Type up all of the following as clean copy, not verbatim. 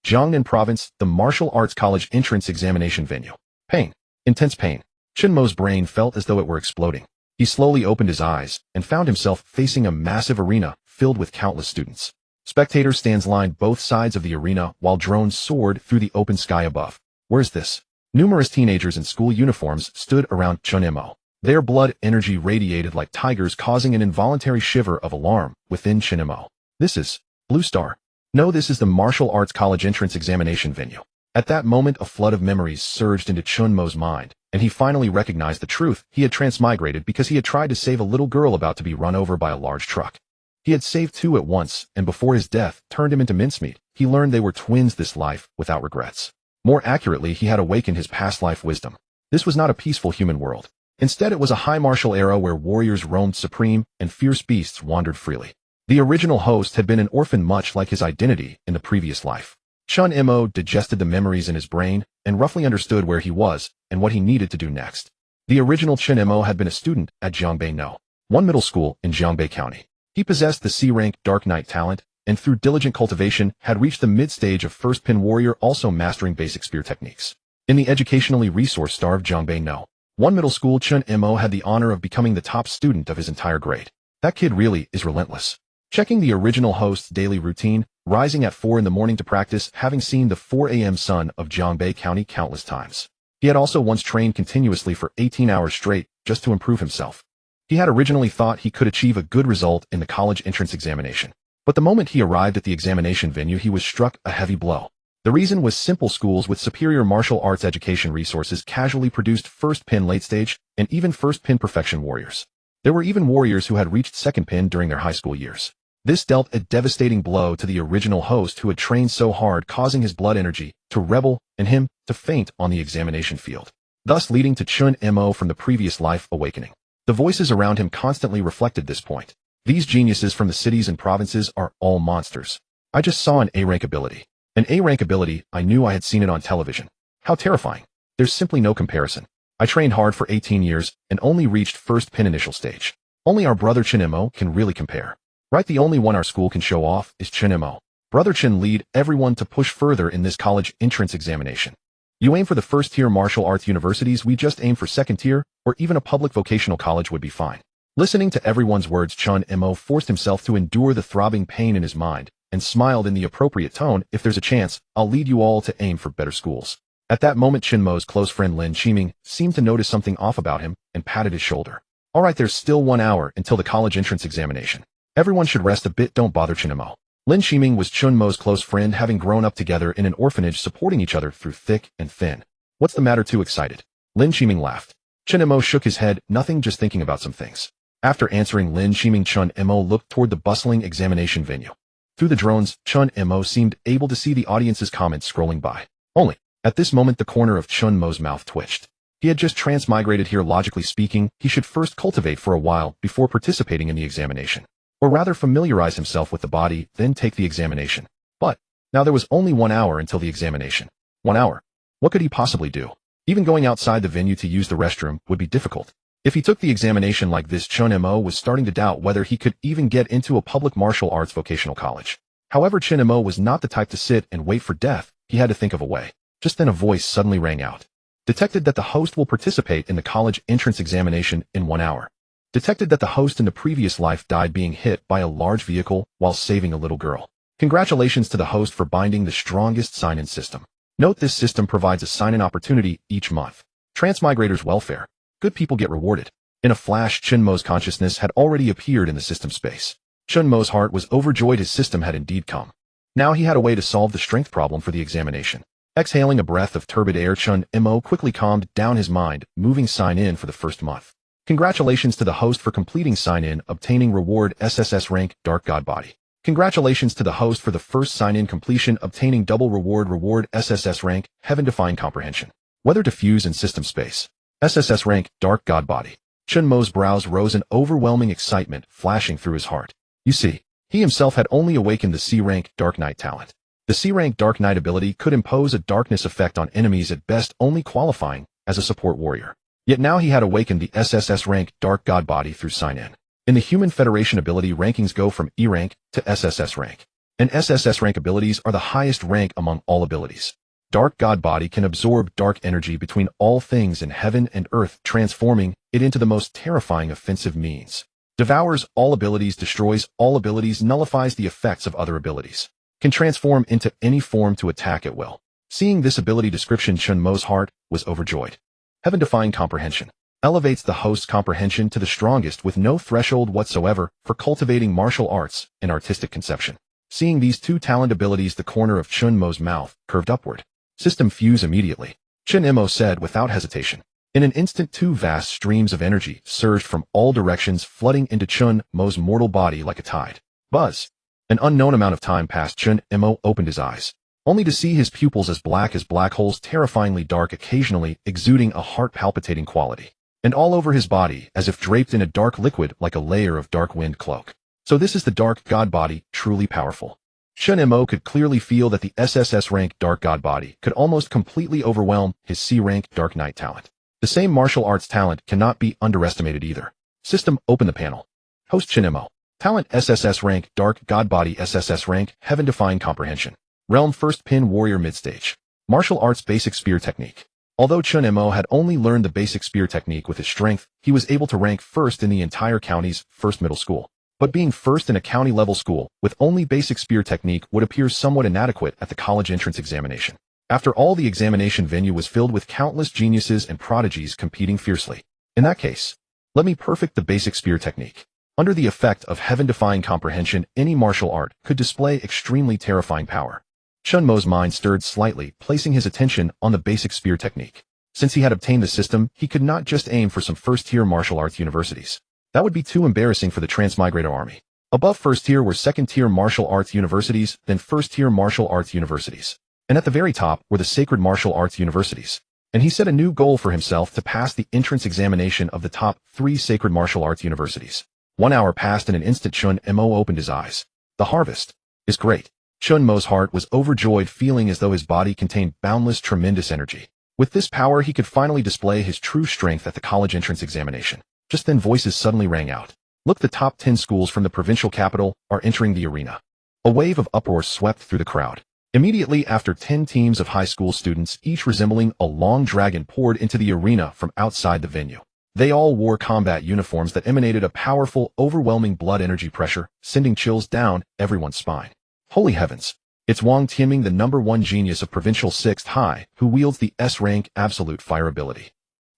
Jiangnan Province, the martial arts college entrance examination venue. Pain. Intense pain. Chen Mo's brain felt as though it were exploding. He slowly opened his eyes and found himself facing a massive arena filled with countless students. Spectators stands lined both sides of the arena while drones soared through the open sky above. Where's this? Numerous teenagers in school uniforms stood around Chen Mo. Their blood energy radiated like tigers, causing an involuntary shiver of alarm within Chen Mo. This is Blue Star. No, this is the martial arts college entrance examination venue. At that moment, a flood of memories surged into Chen Mo's mind, and he finally recognized the truth. He had transmigrated because he had tried to save a little girl about to be run over by a large truck. He had saved two at once, and before his death turned him into mincemeat, he learned they were twins this life without regrets. More accurately, he had awakened his past life wisdom. This was not a peaceful human world. Instead, it was a high martial era where warriors roamed supreme and fierce beasts wandered freely. The original host had been an orphan, much like his identity in the previous life. Chen Mo digested the memories in his brain and roughly understood where he was and what he needed to do next. The original Chen Mo had been a student at Jiangbai No, one middle school in Jiangbai County. He possessed the C-rank Dark Knight talent and through diligent cultivation had reached the mid-stage of first pin warrior, also mastering basic spear techniques. In the educationally resource-starved Jiangbai No, one middle school, Chen Mo had the honor of becoming the top student of his entire grade. That kid really is relentless. Checking the original host's daily routine, rising at 4 in the morning to practice, having seen the 4 a.m. sun of Jiangbai County countless times. He had also once trained continuously for 18 hours straight just to improve himself. He had originally thought he could achieve a good result in the college entrance examination. But the moment he arrived at the examination venue, he was struck a heavy blow. The reason was simple: schools with superior martial arts education resources casually produced first pin late stage and even first pin perfection warriors. There were even warriors who had reached second pin during their high school years. This dealt a devastating blow to the original host who had trained so hard, causing his blood energy to rebel and him to faint on the examination field, thus leading to Chen Mo from the previous life awakening. The voices around him constantly reflected this point. These geniuses from the cities and provinces are all monsters. I just saw an A-rank ability. An A-rank ability, I knew I had seen it on television. How terrifying. There's simply no comparison. I trained hard for 18 years and only reached first pin initial stage. Only our brother Chen Mo can really compare. Right, the only one our school can show off is Chen Mo. Brother Chen lead everyone to push further in this college entrance examination. You aim for the first tier martial arts universities, we just aim for second tier, or even a public vocational college would be fine. Listening to everyone's words, Chen Mo forced himself to endure the throbbing pain in his mind and smiled in the appropriate tone. If there's a chance, I'll lead you all to aim for better schools. At that moment, Chen Mo's close friend Lin Qiming seemed to notice something off about him and patted his shoulder. All right, there's still 1 hour until the college entrance examination. Everyone should rest a bit, don't bother Chen Mo. Lin Qiming was Chen Mo's close friend, having grown up together in an orphanage, supporting each other through thick and thin. What's the matter, too excited? Lin Qiming laughed. Chen Mo shook his head, nothing, just thinking about some things. After answering Lin Qiming, Chen Mo looked toward the bustling examination venue. Through the drones, Chen Mo seemed able to see the audience's comments scrolling by. Only, at this moment, the corner of Chen Mo's mouth twitched. He had just transmigrated here. Logically speaking, he should first cultivate for a while before participating in the examination. Or rather, familiarize himself with the body, then take the examination. But now there was only 1 hour until the examination. 1 hour. What could he possibly do? Even going outside the venue to use the restroom would be difficult. If he took the examination like this, Chen Mo was starting to doubt whether he could even get into a public martial arts vocational college. However, Chen Mo was not the type to sit and wait for death. He had to think of a way. Just then a voice suddenly rang out. Detected that the host will participate in the college entrance examination in 1 hour. Detected that the host in the previous life died being hit by a large vehicle while saving a little girl. Congratulations to the host for binding the strongest sign-in system. Note, this system provides a sign-in opportunity each month. Transmigrators' welfare. Good people get rewarded. In a flash, Chen Mo's consciousness had already appeared in the system space. Chen Mo's heart was overjoyed. His system had indeed come. Now he had a way to solve the strength problem for the examination. Exhaling a breath of turbid air, Chen Mo quickly calmed down his mind, moving sign-in for the first month. Congratulations to the host for completing sign-in, obtaining reward SSS rank, Dark God Body. Congratulations to the host for the first sign-in completion, obtaining double reward SSS rank, Heaven Defying Comprehension. Weather diffuse in system space. SSS rank, Dark God Body. Chen Mo's brows rose in overwhelming excitement, flashing through his heart. You see, he himself had only awakened the C-rank Dark Knight talent. The C-rank Dark Knight ability could impose a darkness effect on enemies, at best only qualifying as a support warrior. Yet now he had awakened the SSS rank Dark God Body through sign-in. In the Human Federation, ability rankings go from E rank to SSS rank. and SSS rank abilities are the highest rank among all abilities. Dark God Body can absorb dark energy between all things in heaven and earth, transforming it into the most terrifying offensive means. Devours all abilities, destroys all abilities, nullifies the effects of other abilities. Can transform into any form to attack at will. Seeing this ability description, Chen Mo's heart was overjoyed. Heaven-defying comprehension. Elevates the host's comprehension to the strongest with no threshold whatsoever for cultivating martial arts and artistic conception. Seeing these two talent abilities, the corner of Chen Mo's mouth curved upward. System fuse immediately, Chen Mo said without hesitation. In an instant, two vast streams of energy surged from all directions, flooding into Chen Mo's mortal body like a tide. Buzz. An unknown amount of time passed. Chen Mo opened his eyes, only to see his pupils as black holes, terrifyingly dark, occasionally exuding a heart-palpitating quality. And all over his body, as if draped in a dark liquid like a layer of dark wind cloak. So this is the Dark God Body, truly powerful. Chen Mo could clearly feel that the SSS rank Dark God Body could almost completely overwhelm his C rank Dark Knight talent. The same martial arts talent cannot be underestimated either. System, open the panel. Host Chen Mo. Talent SSS rank Dark God Body, SSS rank Heaven-defying comprehension. Realm first pin warrior midstage. Martial arts basic spear technique. Although Chen Mo had only learned the basic spear technique with his strength, he was able to rank first in the entire county's first middle school. But being first in a county-level school with only basic spear technique would appear somewhat inadequate at the college entrance examination. After all, the examination venue was filled with countless geniuses and prodigies competing fiercely. In that case, let me perfect the basic spear technique. Under the effect of heaven-defying comprehension, any martial art could display extremely terrifying power. Chen Mo's mind stirred slightly, placing his attention on the basic spear technique. Since he had obtained the system, he could not just aim for some first-tier martial arts universities. That would be too embarrassing for the Transmigrator Army. Above first tier were second-tier martial arts universities, then first-tier martial arts universities. And at the very top were the sacred martial arts universities. And he set a new goal for himself to pass the entrance examination of the top 3 sacred martial arts universities. 1 hour passed in an instant. Chen Mo opened his eyes. The harvest is great. Chen Mo's heart was overjoyed, feeling as though his body contained boundless, tremendous energy. With this power, he could finally display his true strength at the college entrance examination. Just then voices suddenly rang out. Look, the top 10 schools from the provincial capital are entering the arena. A wave of uproar swept through the crowd. Immediately after, 10 teams of high school students, each resembling a long dragon, poured into the arena from outside the venue. They all wore combat uniforms that emanated a powerful, overwhelming blood energy pressure, sending chills down everyone's spine. Holy heavens! It's Wang Tianming, the #1 genius of Provincial 6th High, who wields the S-rank absolute fire ability.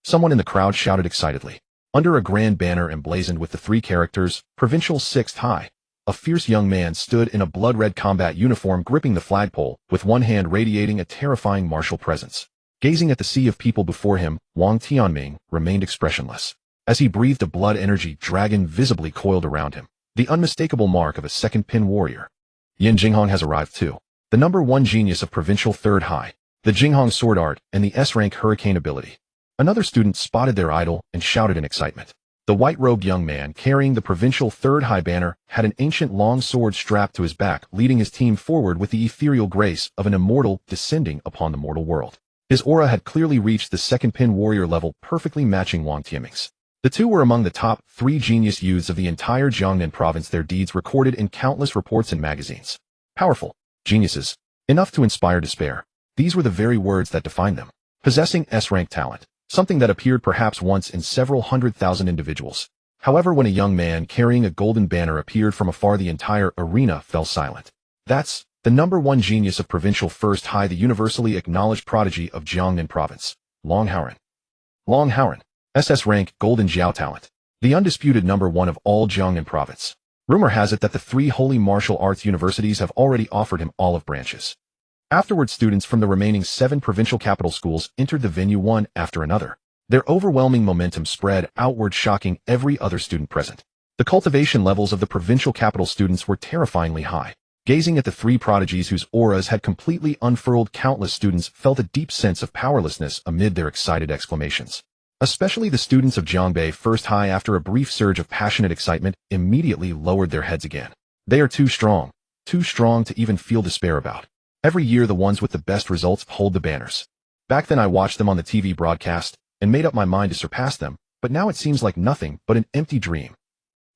Someone in the crowd shouted excitedly. Under a grand banner emblazoned with the 3 characters, Provincial 6th High, a fierce young man stood in a blood-red combat uniform, gripping the flagpole, with one hand radiating a terrifying martial presence. Gazing at the sea of people before him, Wang Tianming remained expressionless. As he breathed, a blood energy dragon visibly coiled around him, the unmistakable mark of a second pin warrior. Yin Jinghong has arrived too, the #1 genius of Provincial 3rd High, the Jinghong sword art, and the S-rank hurricane ability. Another student spotted their idol and shouted in excitement. The white-robed young man carrying the Provincial 3rd High banner had an ancient long sword strapped to his back, leading his team forward with the ethereal grace of an immortal descending upon the mortal world. His aura had clearly reached the second pin warrior level, perfectly matching Wang Tianming's. The two were among the top 3 genius youths of the entire Jiangnan Province, their deeds recorded in countless reports and magazines. Powerful geniuses, enough to inspire despair. These were the very words that defined them. Possessing S-rank talent. Something that appeared perhaps once in several 100,000 individuals. However, when a young man carrying a golden banner appeared from afar, the entire arena fell silent. That's the #1 genius of Provincial 1st High, the universally acknowledged prodigy of Jiangnan Province, Long Haoren. Long Haoren, SS rank Golden Jiao talent, the undisputed #1 of all Jiangnan Province. Rumor has it that the 3 holy martial arts universities have already offered him olive branches. Afterwards, students from the remaining 7 provincial capital schools entered the venue one after another. Their overwhelming momentum spread outward, shocking every other student present. The cultivation levels of the provincial capital students were terrifyingly high. Gazing at the 3 prodigies whose auras had completely unfurled, countless students felt a deep sense of powerlessness amid their excited exclamations. Especially the students of Jiangbei First High, after a brief surge of passionate excitement, immediately lowered their heads again. They are too strong to even feel despair about. Every year the ones with the best results hold the banners. Back then I watched them on the TV broadcast and made up my mind to surpass them, but now it seems like nothing but an empty dream.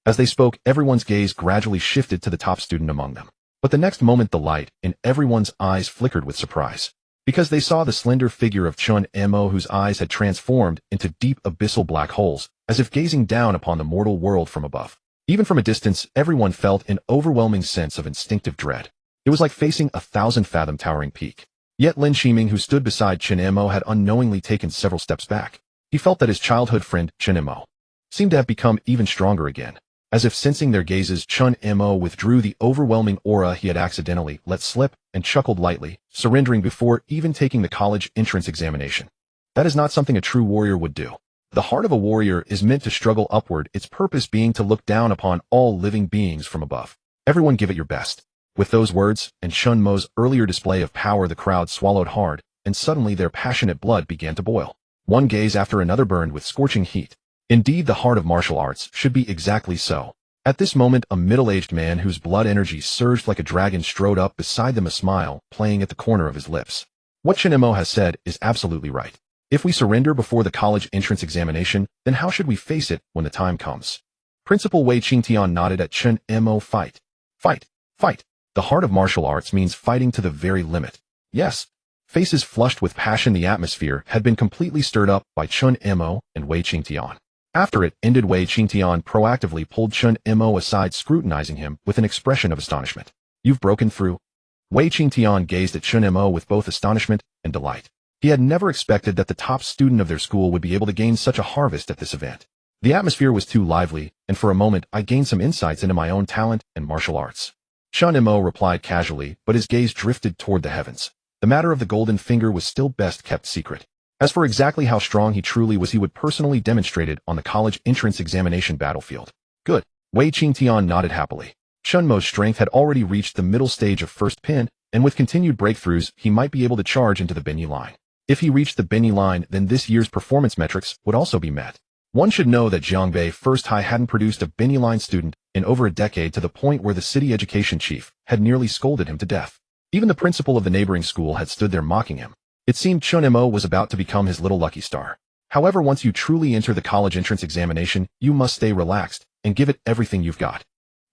As they spoke, everyone's gaze gradually shifted to the top student among them. But the next moment the light in everyone's eyes flickered with surprise, because they saw the slender figure of Chen Mo, whose eyes had transformed into deep abyssal black holes, as if gazing down upon the mortal world from above. Even from a distance, everyone felt an overwhelming sense of instinctive dread. It was like facing a 1,000-fathom towering peak. Yet Lin Shiming, who stood beside Chen Mo, had unknowingly taken several steps back. He felt that his childhood friend, Chen Mo, seemed to have become even stronger again. As if sensing their gazes, Chen Mo withdrew the overwhelming aura he had accidentally let slip and chuckled lightly, surrendering before even taking the college entrance examination. That is not something a true warrior would do. The heart of a warrior is meant to struggle upward, its purpose being to look down upon all living beings from above. Everyone give it your best. With those words, and Chen Mo's earlier display of power, the crowd swallowed hard, and suddenly their passionate blood began to boil. One gaze after another burned with scorching heat. Indeed, the heart of martial arts should be exactly so. At this moment, a middle-aged man whose blood energy surged like a dragon strode up beside them, a smile playing at the corner of his lips. What Chen Mo has said is absolutely right. If we surrender before the college entrance examination, then how should we face it when the time comes? Principal Wei Qingtian nodded at Chen Mo. Fight. Fight. Fight. The heart of martial arts means fighting to the very limit. Yes. Faces flushed with passion, the atmosphere had been completely stirred up by Chen Mo and Wei Qingtian. After it ended, Wei Qingtian proactively pulled Chen Mo aside, scrutinizing him with an expression of astonishment. You've broken through? Wei Qingtian gazed at Chen Mo with both astonishment and delight. He had never expected that the top student of their school would be able to gain such a harvest at this event. The atmosphere was too lively, and for a moment I gained some insights into my own talent and martial arts. Chen Mo replied casually, but his gaze drifted toward the heavens. The matter of the golden finger was still best kept secret. As for exactly how strong he truly was, he would personally demonstrate it on the college entrance examination battlefield. Good. Wei Qingtian nodded happily. Chen Mo's strength had already reached the middle stage of first pin, and with continued breakthroughs, he might be able to charge into the Benyi line. If he reached the Benyi line, then this year's performance metrics would also be met. One should know that Jiangbei First High hadn't produced a Benyi line student in over a decade, to the point where the city education chief had nearly scolded him to death. Even the principal of the neighboring school had stood there mocking him. It seemed Chen Mo was about to become his little lucky star. However, once you truly enter the college entrance examination, you must stay relaxed and give it everything you've got.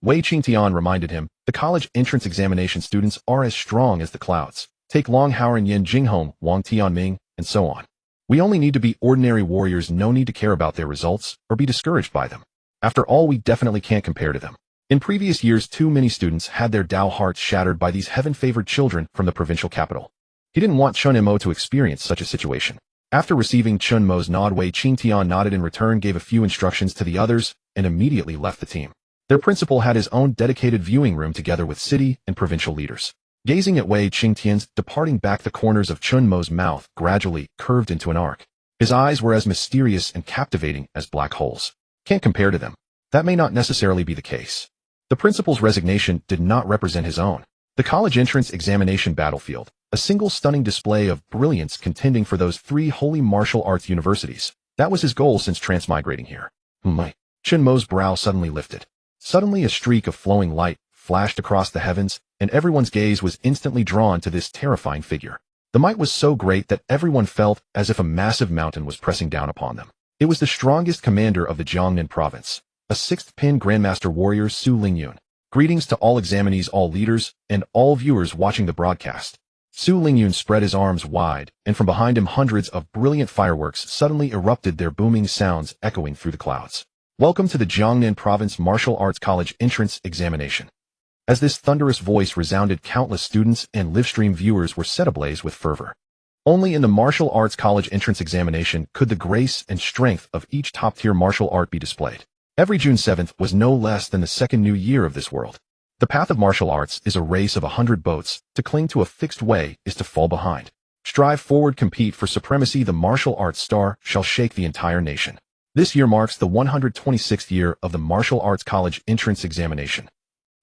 Wei Qingtian reminded him, the college entrance examination students are as strong as the clouds. Take Long Haoren Yin Jinghong, Wang Tianming, and so on. We only need to be ordinary warriors, no need to care about their results or be discouraged by them. After all, we definitely can't compare to them. In previous years, too many students had their Dao hearts shattered by these heaven-favored children from the provincial capital. He didn't want Chen Mo to experience such a situation. After receiving Chen Mo's nod, Wei Qingtian nodded in return, gave a few instructions to the others, and immediately left the team. Their principal had his own dedicated viewing room together with city and provincial leaders. Gazing at Wei Qingtian's departing back, the corners of Chen Mo's mouth gradually curved into an arc. His eyes were as mysterious and captivating as black holes. Can't compare to them. That may not necessarily be the case. The principal's resignation did not represent his own. The college entrance examination battlefield, a single stunning display of brilliance contending for those 3 holy martial arts universities. That was his goal since transmigrating here. Chen Mo's brow suddenly lifted. Suddenly a streak of flowing light flashed across the heavens, and everyone's gaze was instantly drawn to this terrifying figure. The might was so great that everyone felt as if a massive mountain was pressing down upon them. It was the strongest commander of the Jiangnan Province, a 6th pin Grandmaster warrior, Su Lingyun. Greetings to all examinees, all leaders, and all viewers watching the broadcast. Su Lingyun spread his arms wide, and from behind him hundreds of brilliant fireworks suddenly erupted, their booming sounds echoing through the clouds. Welcome to the Jiangnan Province Martial Arts College Entrance Examination. As this thunderous voice resounded, countless students and livestream viewers were set ablaze with fervor. Only in the Martial Arts College Entrance Examination could the grace and strength of each top-tier martial art be displayed. Every June 7th was no less than the second new year of this world. The path of martial arts is a race of 100 boats. To cling to a fixed way is to fall behind. Strive forward, compete for supremacy. The martial arts star shall shake the entire nation. This year marks the 126th year of the Martial Arts College Entrance Examination.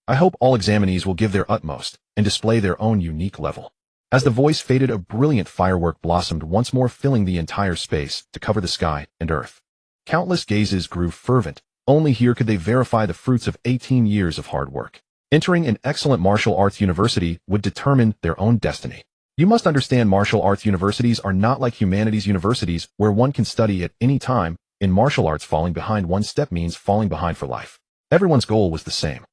I hope all examinees will give their utmost and display their own unique level. As the voice faded, a brilliant firework blossomed once more, filling the entire space to cover the sky and earth. Countless gazes grew fervent. Only here could they verify the fruits of 18 years of hard work. Entering an excellent martial arts university would determine their own destiny. You must understand, martial arts universities are not like humanities universities where one can study at any time. In martial arts, falling behind one step means falling behind for life. Everyone's goal was the same.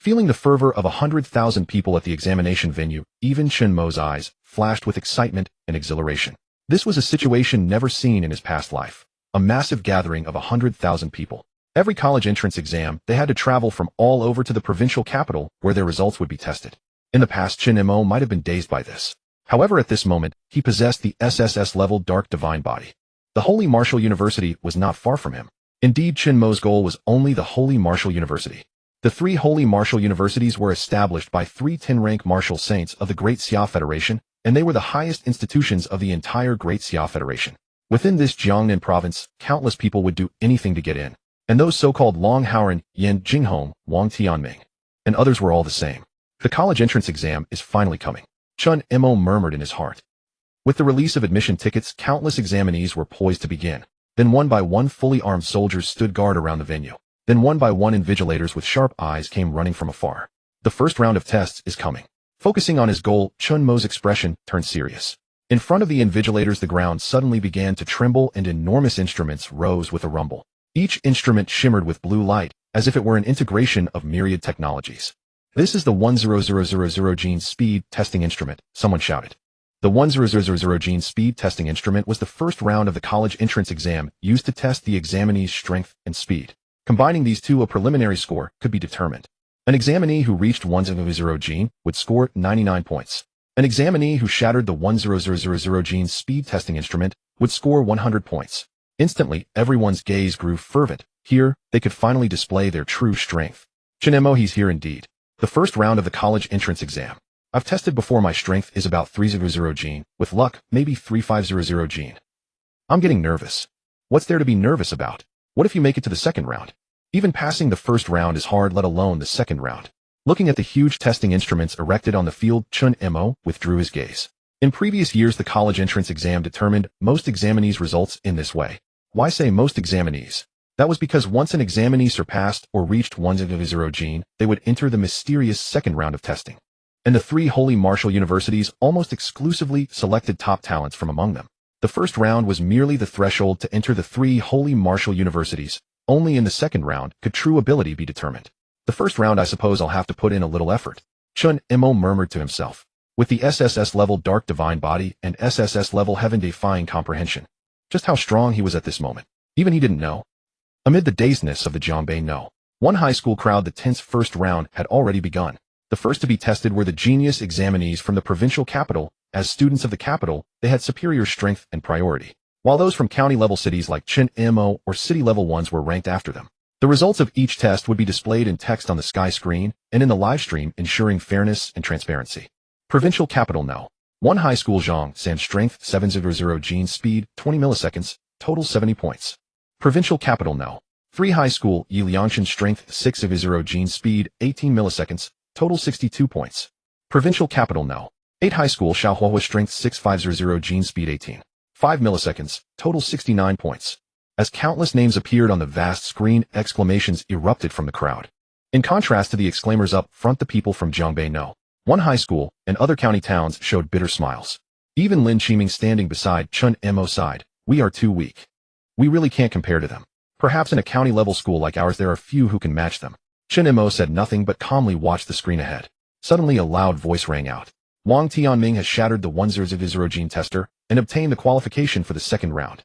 Feeling the fervor of 100,000 people at the examination venue, even Chen Mo's eyes flashed with excitement and exhilaration. This was a situation never seen in his past life. A massive gathering of 100,000 people. Every college entrance exam, they had to travel from all over to the provincial capital where their results would be tested. In the past, Chen Mo might have been dazed by this. However, at this moment, he possessed the SSS-level dark divine body. The Holy Martial University was not far from him. Indeed, Chen Mo's goal was only the Holy Martial University. The 3 Holy Martial Universities were established by 3 10-rank martial saints of the Great Xia Federation, and they were the highest institutions of the entire Great Xia Federation. Within this Jiangnan Province, countless people would do anything to get in. And those so-called Long Haoran, Yan Jinghong, Wang Tianming, and others were all the same. The college entrance exam is finally coming. Chen Mo murmured in his heart. With the release of admission tickets, countless examinees were poised to begin. Then one by one fully armed soldiers stood guard around the venue. Then one by one invigilators with sharp eyes came running from afar. The first round of tests is coming. Focusing on his goal, Chen Mo's expression turned serious. In front of the invigilators, the ground suddenly began to tremble and enormous instruments rose with a rumble. Each instrument shimmered with blue light, as if it were an integration of myriad technologies. This is the 10000 gene speed testing instrument, someone shouted. The 10000 gene speed testing instrument was the first round of the college entrance exam used to test the examinee's strength and speed. Combining these two, a preliminary score could be determined. An examinee who reached 100 gene would score 99 points. An examinee who shattered the 10000 gene speed testing instrument would score 100 points. Instantly, everyone's gaze grew fervent. Here, they could finally display their true strength. Chen Mo, he's here indeed. The first round of the college entrance exam. I've tested before, my strength is about 300 gene, with luck, maybe 3500 gene. I'm getting nervous. What's there to be nervous about? What if you make it to the second round? Even passing the first round is hard, let alone the second round. Looking at the huge testing instruments erected on the field, Chen Mo withdrew his gaze. In previous years, the college entrance exam determined most examinees' results in this way. Why say most examinees? That was because once an examinee surpassed or reached 100 gene, they would enter the mysterious second round of testing. And the 3 Holy Martial Universities almost exclusively selected top talents from among them. The first round was merely the threshold to enter the 3 Holy Martial Universities. Only in the second round could true ability be determined. The first round, I suppose I'll have to put in a little effort. Chen Mo murmured to himself. With the SSS-level dark divine body and SSS-level heaven-defying comprehension. Just how strong he was at this moment. Even he didn't know. Amid the dazedness of the Jiangnan one high school crowd, the tense first round had already begun. The first to be tested were the genius examinees from the provincial capital. As students of the capital, they had superior strength and priority, while those from county-level cities like Chen Mo or city-level ones were ranked after them. The results of each test would be displayed in text on the sky screen and in the live stream, ensuring fairness and transparency. Provincial capital No. 1 high school Jiangnan strength 700 gene speed 20 milliseconds, total 70 points. Provincial capital No. 3 high school Yiliangshan strength 600 gene speed 18 milliseconds, total 62 points. Provincial capital No. 8 high school Shaohuahua strength 650 gene speed 5 milliseconds, total 69 points. As countless names appeared on the vast screen, exclamations erupted from the crowd. In contrast to the exclaimers up front, the people from Jiangnan No. 1 high school and other county towns showed bitter smiles. Even Lin Qiming, standing beside Chen Mo, sighed. We are too weak. We really can't compare to them. Perhaps in a county-level school like ours there are few who can match them. Chen Mo said nothing but calmly watched the screen ahead. Suddenly a loud voice rang out. Wang Tianming has shattered the 100 gene tester and obtained the qualification for the second round.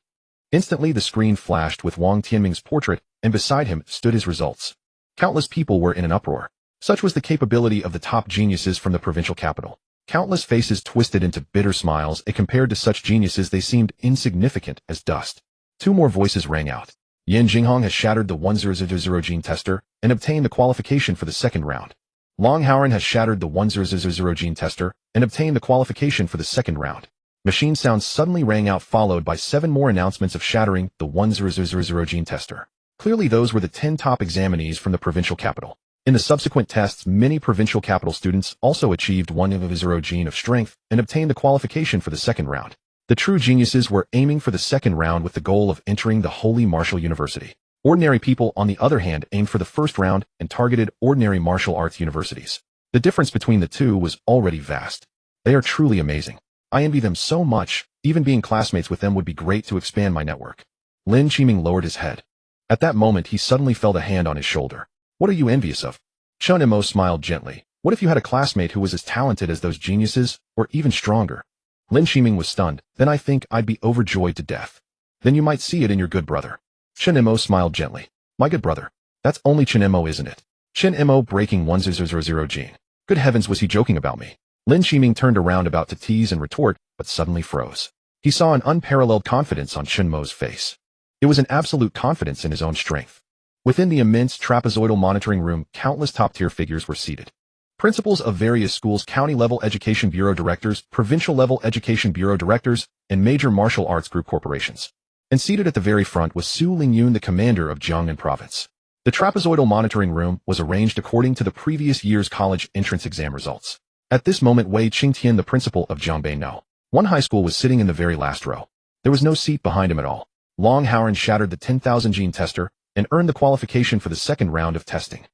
Instantly the screen flashed with Wang Tianming's portrait, and beside him stood his results. Countless people were in an uproar. Such was the capability of the top geniuses from the provincial capital. Countless faces twisted into bitter smiles, and compared to such geniuses they seemed insignificant as dust. 2 more voices rang out. Yan Jinghong has shattered the 100 gene tester and obtained the qualification for the second round. Long Haoran has shattered the 100 gene tester and obtained the qualification for the second round. Machine sounds suddenly rang out, followed by 7 more announcements of shattering the 100 gene tester. Clearly those were the 10 top examinees from the provincial capital. In the subsequent tests, many provincial capital students also achieved 100 gene of strength and obtained the qualification for the second round. The true geniuses were aiming for the second round with the goal of entering the Holy Martial University. Ordinary people, on the other hand, aimed for the first round and targeted ordinary martial arts universities. The difference between the two was already vast. They are truly amazing. I envy them so much. Even being classmates with them would be great to expand my network. Lin Qiming lowered his head. At that moment he suddenly felt a hand on his shoulder. What are you envious of? Chen Mo smiled gently. What if you had a classmate who was as talented as those geniuses, or even stronger? Lin Shiming was stunned. Then I think I'd be overjoyed to death. Then you might see it in your good brother. Chen Mo smiled gently. My good brother. That's only Chen Mo, isn't it? Chen Mo breaking 1000 gene. Good heavens, was he joking about me? Lin Shiming turned around about to tease and retort, but suddenly froze. He saw an unparalleled confidence on Chen Mo's face. It was an absolute confidence in his own strength. Within the immense trapezoidal monitoring room, countless top-tier figures were seated. Principals of various schools, county-level education bureau directors, provincial-level education bureau directors, and major martial arts group corporations. And seated at the very front was Su Lingyun, the commander of Jiangnan Province. The trapezoidal monitoring room was arranged according to the previous year's college entrance exam results. At this moment, Wei Qingtian, the principal of Jiangnan One High School, was sitting in the very last row. There was no seat behind him at all. Long Howren shattered the 10,000 gene tester and earned the qualification for the second round of testing.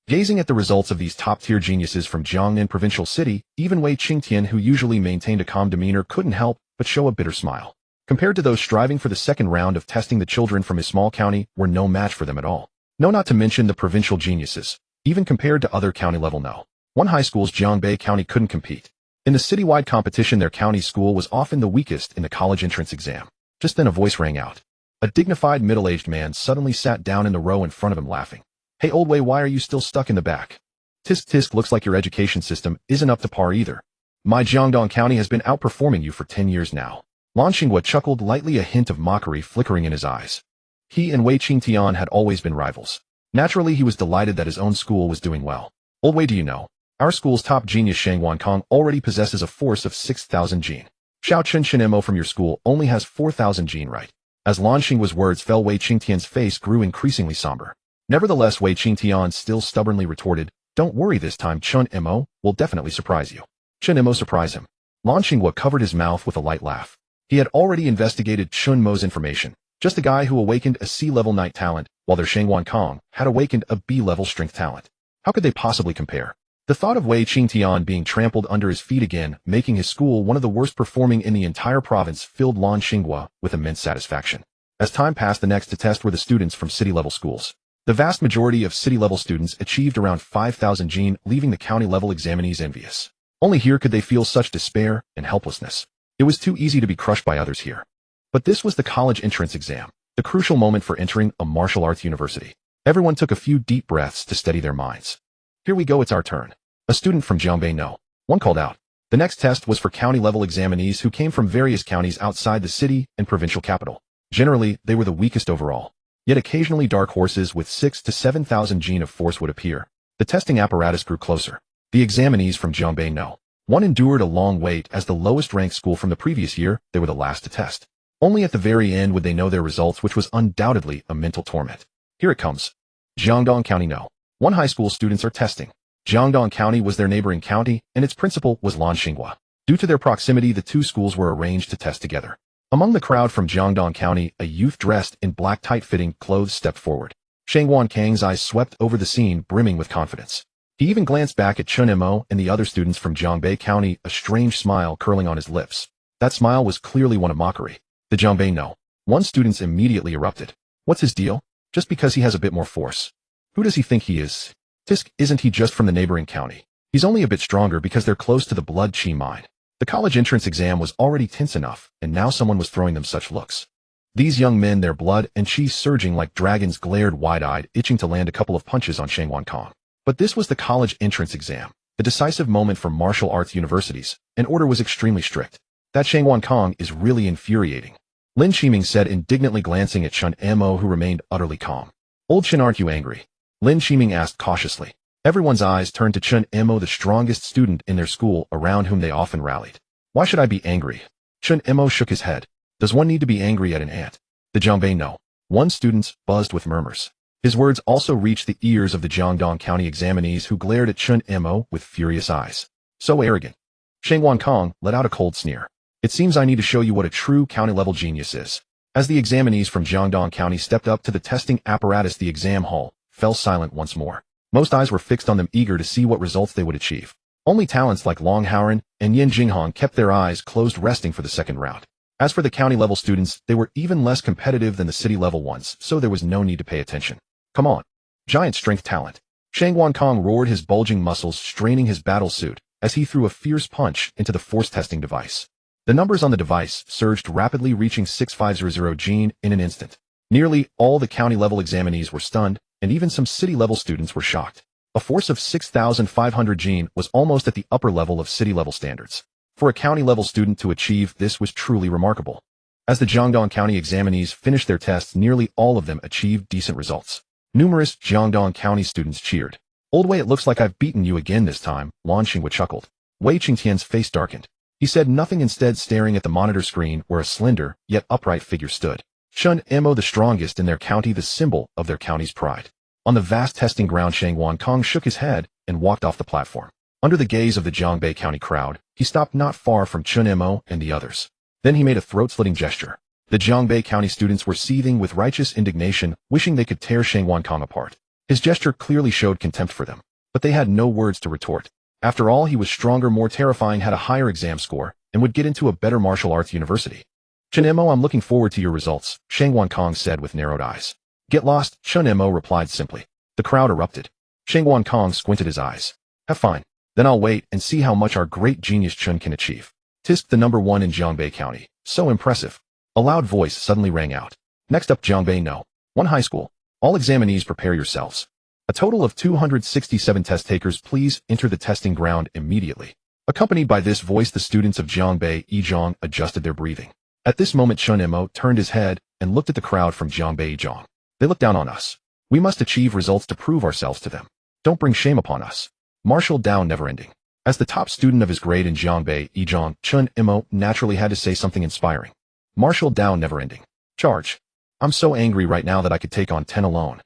Gazing at the results of these top-tier geniuses from Jiangnan Provincial City, even Wei Qingtian, who usually maintained a calm demeanor, couldn't help but show a bitter smile. Compared to those striving for the second round of testing, the children from his small county were no match for them at all. No, not to mention the provincial geniuses. Even compared to other county-level One High Schools, Jiangbei County couldn't compete. In the citywide competition, their county school was often the weakest in the college entrance exam. Just then a voice rang out. A dignified middle-aged man suddenly sat down in the row in front of him, laughing. Hey, old Wei, why are you still stuck in the back? Tisk tisk, looks like your education system isn't up to par either. My Jiangnan County has been outperforming you for 10 years now. Lan Xinghua chuckled lightly, a hint of mockery flickering in his eyes. He and Wei Qingtian had always been rivals. Naturally, he was delighted that his own school was doing well. Old Wei, do you know? Our school's top genius Shang Wankong already possesses a force of 6,000 gene. Xiao Chen Mo from your school only has 4,000 gene, right? As Lan Xinghua's words fell, Wei Qingtian's face grew increasingly somber. Nevertheless, Wei Qingtian still stubbornly retorted, don't worry, this time Chen Mo will definitely surprise you. Chen Mo surprise him. Lan Xinghua covered his mouth with a light laugh. He had already investigated Chen Mo's information. Just a guy who awakened a C-level night talent, while their Shang Wankong had awakened a B-level strength talent. How could they possibly compare? The thought of Wei Qingtian being trampled under his feet again, making his school one of the worst performing in the entire province, filled Lan Xinghua with immense satisfaction. As time passed, the next to test were the students from city-level schools. The vast majority of city-level students achieved around 5,000 gene, leaving the county-level examinees envious. Only here could they feel such despair and helplessness. It was too easy to be crushed by others here. But this was the college entrance exam, the crucial moment for entering a martial arts university. Everyone took a few deep breaths to steady their minds. Here we go, it's our turn. A student from Jiangnan One called out. The next test was for county-level examinees who came from various counties outside the city and provincial capital. Generally, they were the weakest overall. Yet occasionally dark horses with 6,000 to 7,000 gene of force would appear. The testing apparatus grew closer. The examinees from Jiangnan One endured a long wait. As the lowest-ranked school from the previous year, they were the last to test. Only at the very end would they know their results, which was undoubtedly a mental torment. Here it comes. Jiangnan County One High School students are testing. Jiangnan County was their neighboring county, and its principal was Lan Xinghua. Due to their proximity, the two schools were arranged to test together. Among the crowd from Jiangnan County, a youth dressed in black tight-fitting clothes stepped forward. Shang Wankang's eyes swept over the scene, brimming with confidence. He even glanced back at Chen Mo and the other students from Jiangbei County, a strange smile curling on his lips. That smile was clearly one of mockery. The Jiangbai One students immediately erupted. What's his deal? Just because he has a bit more force. Who does he think he is? Tisk, isn't he just from the neighboring county? He's only a bit stronger because they're close to the blood chi mine. The college entrance exam was already tense enough, and now someone was throwing them such looks. These young men, their blood and chi surging like dragons, glared wide-eyed, itching to land a couple of punches on Shang Wankong. But this was the college entrance exam, the decisive moment for martial arts universities, and order was extremely strict. That Shang Wankong is really infuriating. Lin Shiming said, indignantly glancing at Chen Mo, who remained utterly calm. Old Chen, aren't you angry? Lin Shiming asked cautiously. Everyone's eyes turned to Chen Mo, the strongest student in their school, around whom they often rallied. Why should I be angry? Chen Mo shook his head. Does one need to be angry at an ant? The Jiangbai One students buzzed with murmurs. His words also reached the ears of the Jiangnan County examinees, who glared at Chen Mo with furious eyes. So arrogant. Shang Wankong let out a cold sneer. It seems I need to show you what a true county-level genius is. As the examinees from Jiangnan County stepped up to the testing apparatus, the exam hall fell silent once more. Most eyes were fixed on them, eager to see what results they would achieve. Only talents like Long Howren and Yin Jinghong kept their eyes closed, resting for the second round. As for the county-level students, they were even less competitive than the city-level ones, so there was no need to pay attention. Come on. Giant strength talent. Shang Wankong roared, his bulging muscles straining his battle suit as he threw a fierce punch into the force testing device. The numbers on the device surged rapidly, reaching 6500 gene in an instant. Nearly all the county-level examinees were stunned, and even some city-level students were shocked. A force of 6,500 gene was almost at the upper level of city-level standards. For a county-level student to achieve this was truly remarkable. As the Jiangnan County examinees finished their tests, nearly all of them achieved decent results. Numerous Jiangnan County students cheered. "Old Wei, it looks like I've beaten you again this time," Lan Xinghua chuckled. Wei Qingtian's face darkened. He said nothing, instead staring at the monitor screen where a slender, yet upright figure stood. Chen Mo, the strongest in their county, the symbol of their county's pride. On the vast testing ground, Shang Wankong shook his head and walked off the platform. Under the gaze of the Jiangbei County crowd, he stopped not far from Chen Mo and the others. Then he made a throat-slitting gesture. The Jiangbei County students were seething with righteous indignation, wishing they could tear Shang Wankong apart. His gesture clearly showed contempt for them, but they had no words to retort. After all, he was stronger, more terrifying, had a higher exam score, and would get into a better martial arts university. "Chen Mo, I'm looking forward to your results," Shang Wankong said with narrowed eyes. "Get lost," Chen Mo replied simply. The crowd erupted. Shang Wankong squinted his eyes. "Have fun. Then I'll wait and see how much our great genius Chen can achieve." Tisk, the #1 in Jiangbei County. So impressive. A loud voice suddenly rang out. "Next up, Jiangbei No. 1 High School. All examinees prepare yourselves. A total of 267 test takers, please enter the testing ground immediately." Accompanied by this voice, the students of Jiangbei Yizhong adjusted their breathing. At this moment, Chen Mo turned his head and looked at the crowd from Jiangbei Yizhong. "They look down on us. We must achieve results to prove ourselves to them. Don't bring shame upon us." Martial down never-ending. As the top student of his grade in Jiangbei Yizhong, Chen Mo naturally had to say something inspiring. Martial down never-ending. "Charge. I'm so angry right now that I could take on 10 alone."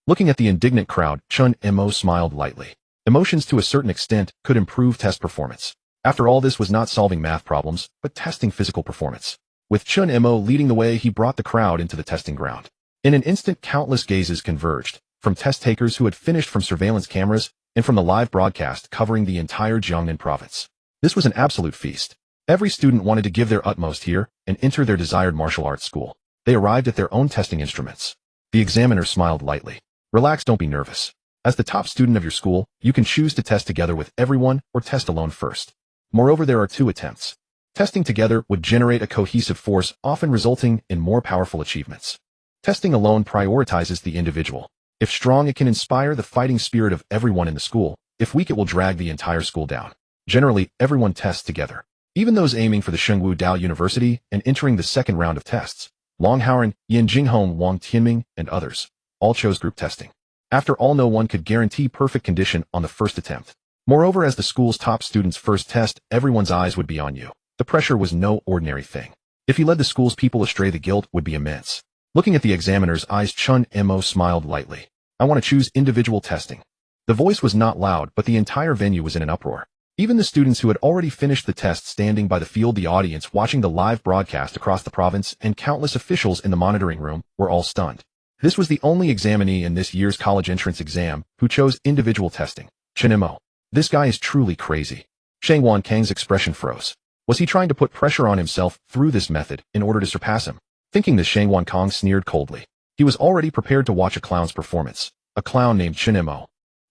Looking at the indignant crowd, Chen Mo smiled lightly. Emotions, to a certain extent, could improve test performance. After all, this was not solving math problems, but testing physical performance. With Chen Mo leading the way, he brought the crowd into the testing ground. In an instant, countless gazes converged, from test takers who had finished, from surveillance cameras, and from the live broadcast covering the entire Jiangnan Province. This was an absolute feast. Every student wanted to give their utmost here and enter their desired martial arts school. They arrived at their own testing instruments. The examiner smiled lightly. "Relax, don't be nervous. As the top student of your school, you can choose to test together with everyone or test alone first. Moreover, there are 2 attempts. Testing together would generate a cohesive force, often resulting in more powerful achievements. Testing alone prioritizes the individual. If strong, it can inspire the fighting spirit of everyone in the school. If weak, it will drag the entire school down. Generally, everyone tests together. Even those aiming for the Shengwu Dao University and entering the second round of tests, Long Haoran, Yan Jinghong, Wang Tianming, and others, all chose group testing. After all, no one could guarantee perfect condition on the first attempt. Moreover, as the school's top student's first test, everyone's eyes would be on you. The pressure was no ordinary thing. If you led the school's people astray, the guilt would be immense. Looking at the examiner's eyes, Chen Mo smiled lightly. "I want to choose individual testing." The voice was not loud, but the entire venue was in an uproar. Even the students who had already finished the test standing by the field, the audience watching the live broadcast across the province, and countless officials in the monitoring room were all stunned. This was the only examinee in this year's college entrance exam who chose individual testing. Chen Mo. This guy is truly crazy. Shang Wankang's expression froze. Was he trying to put pressure on himself through this method in order to surpass him? Thinking this, Shang Wankong sneered coldly. He was already prepared to watch a clown's performance. A clown named Chen Mo.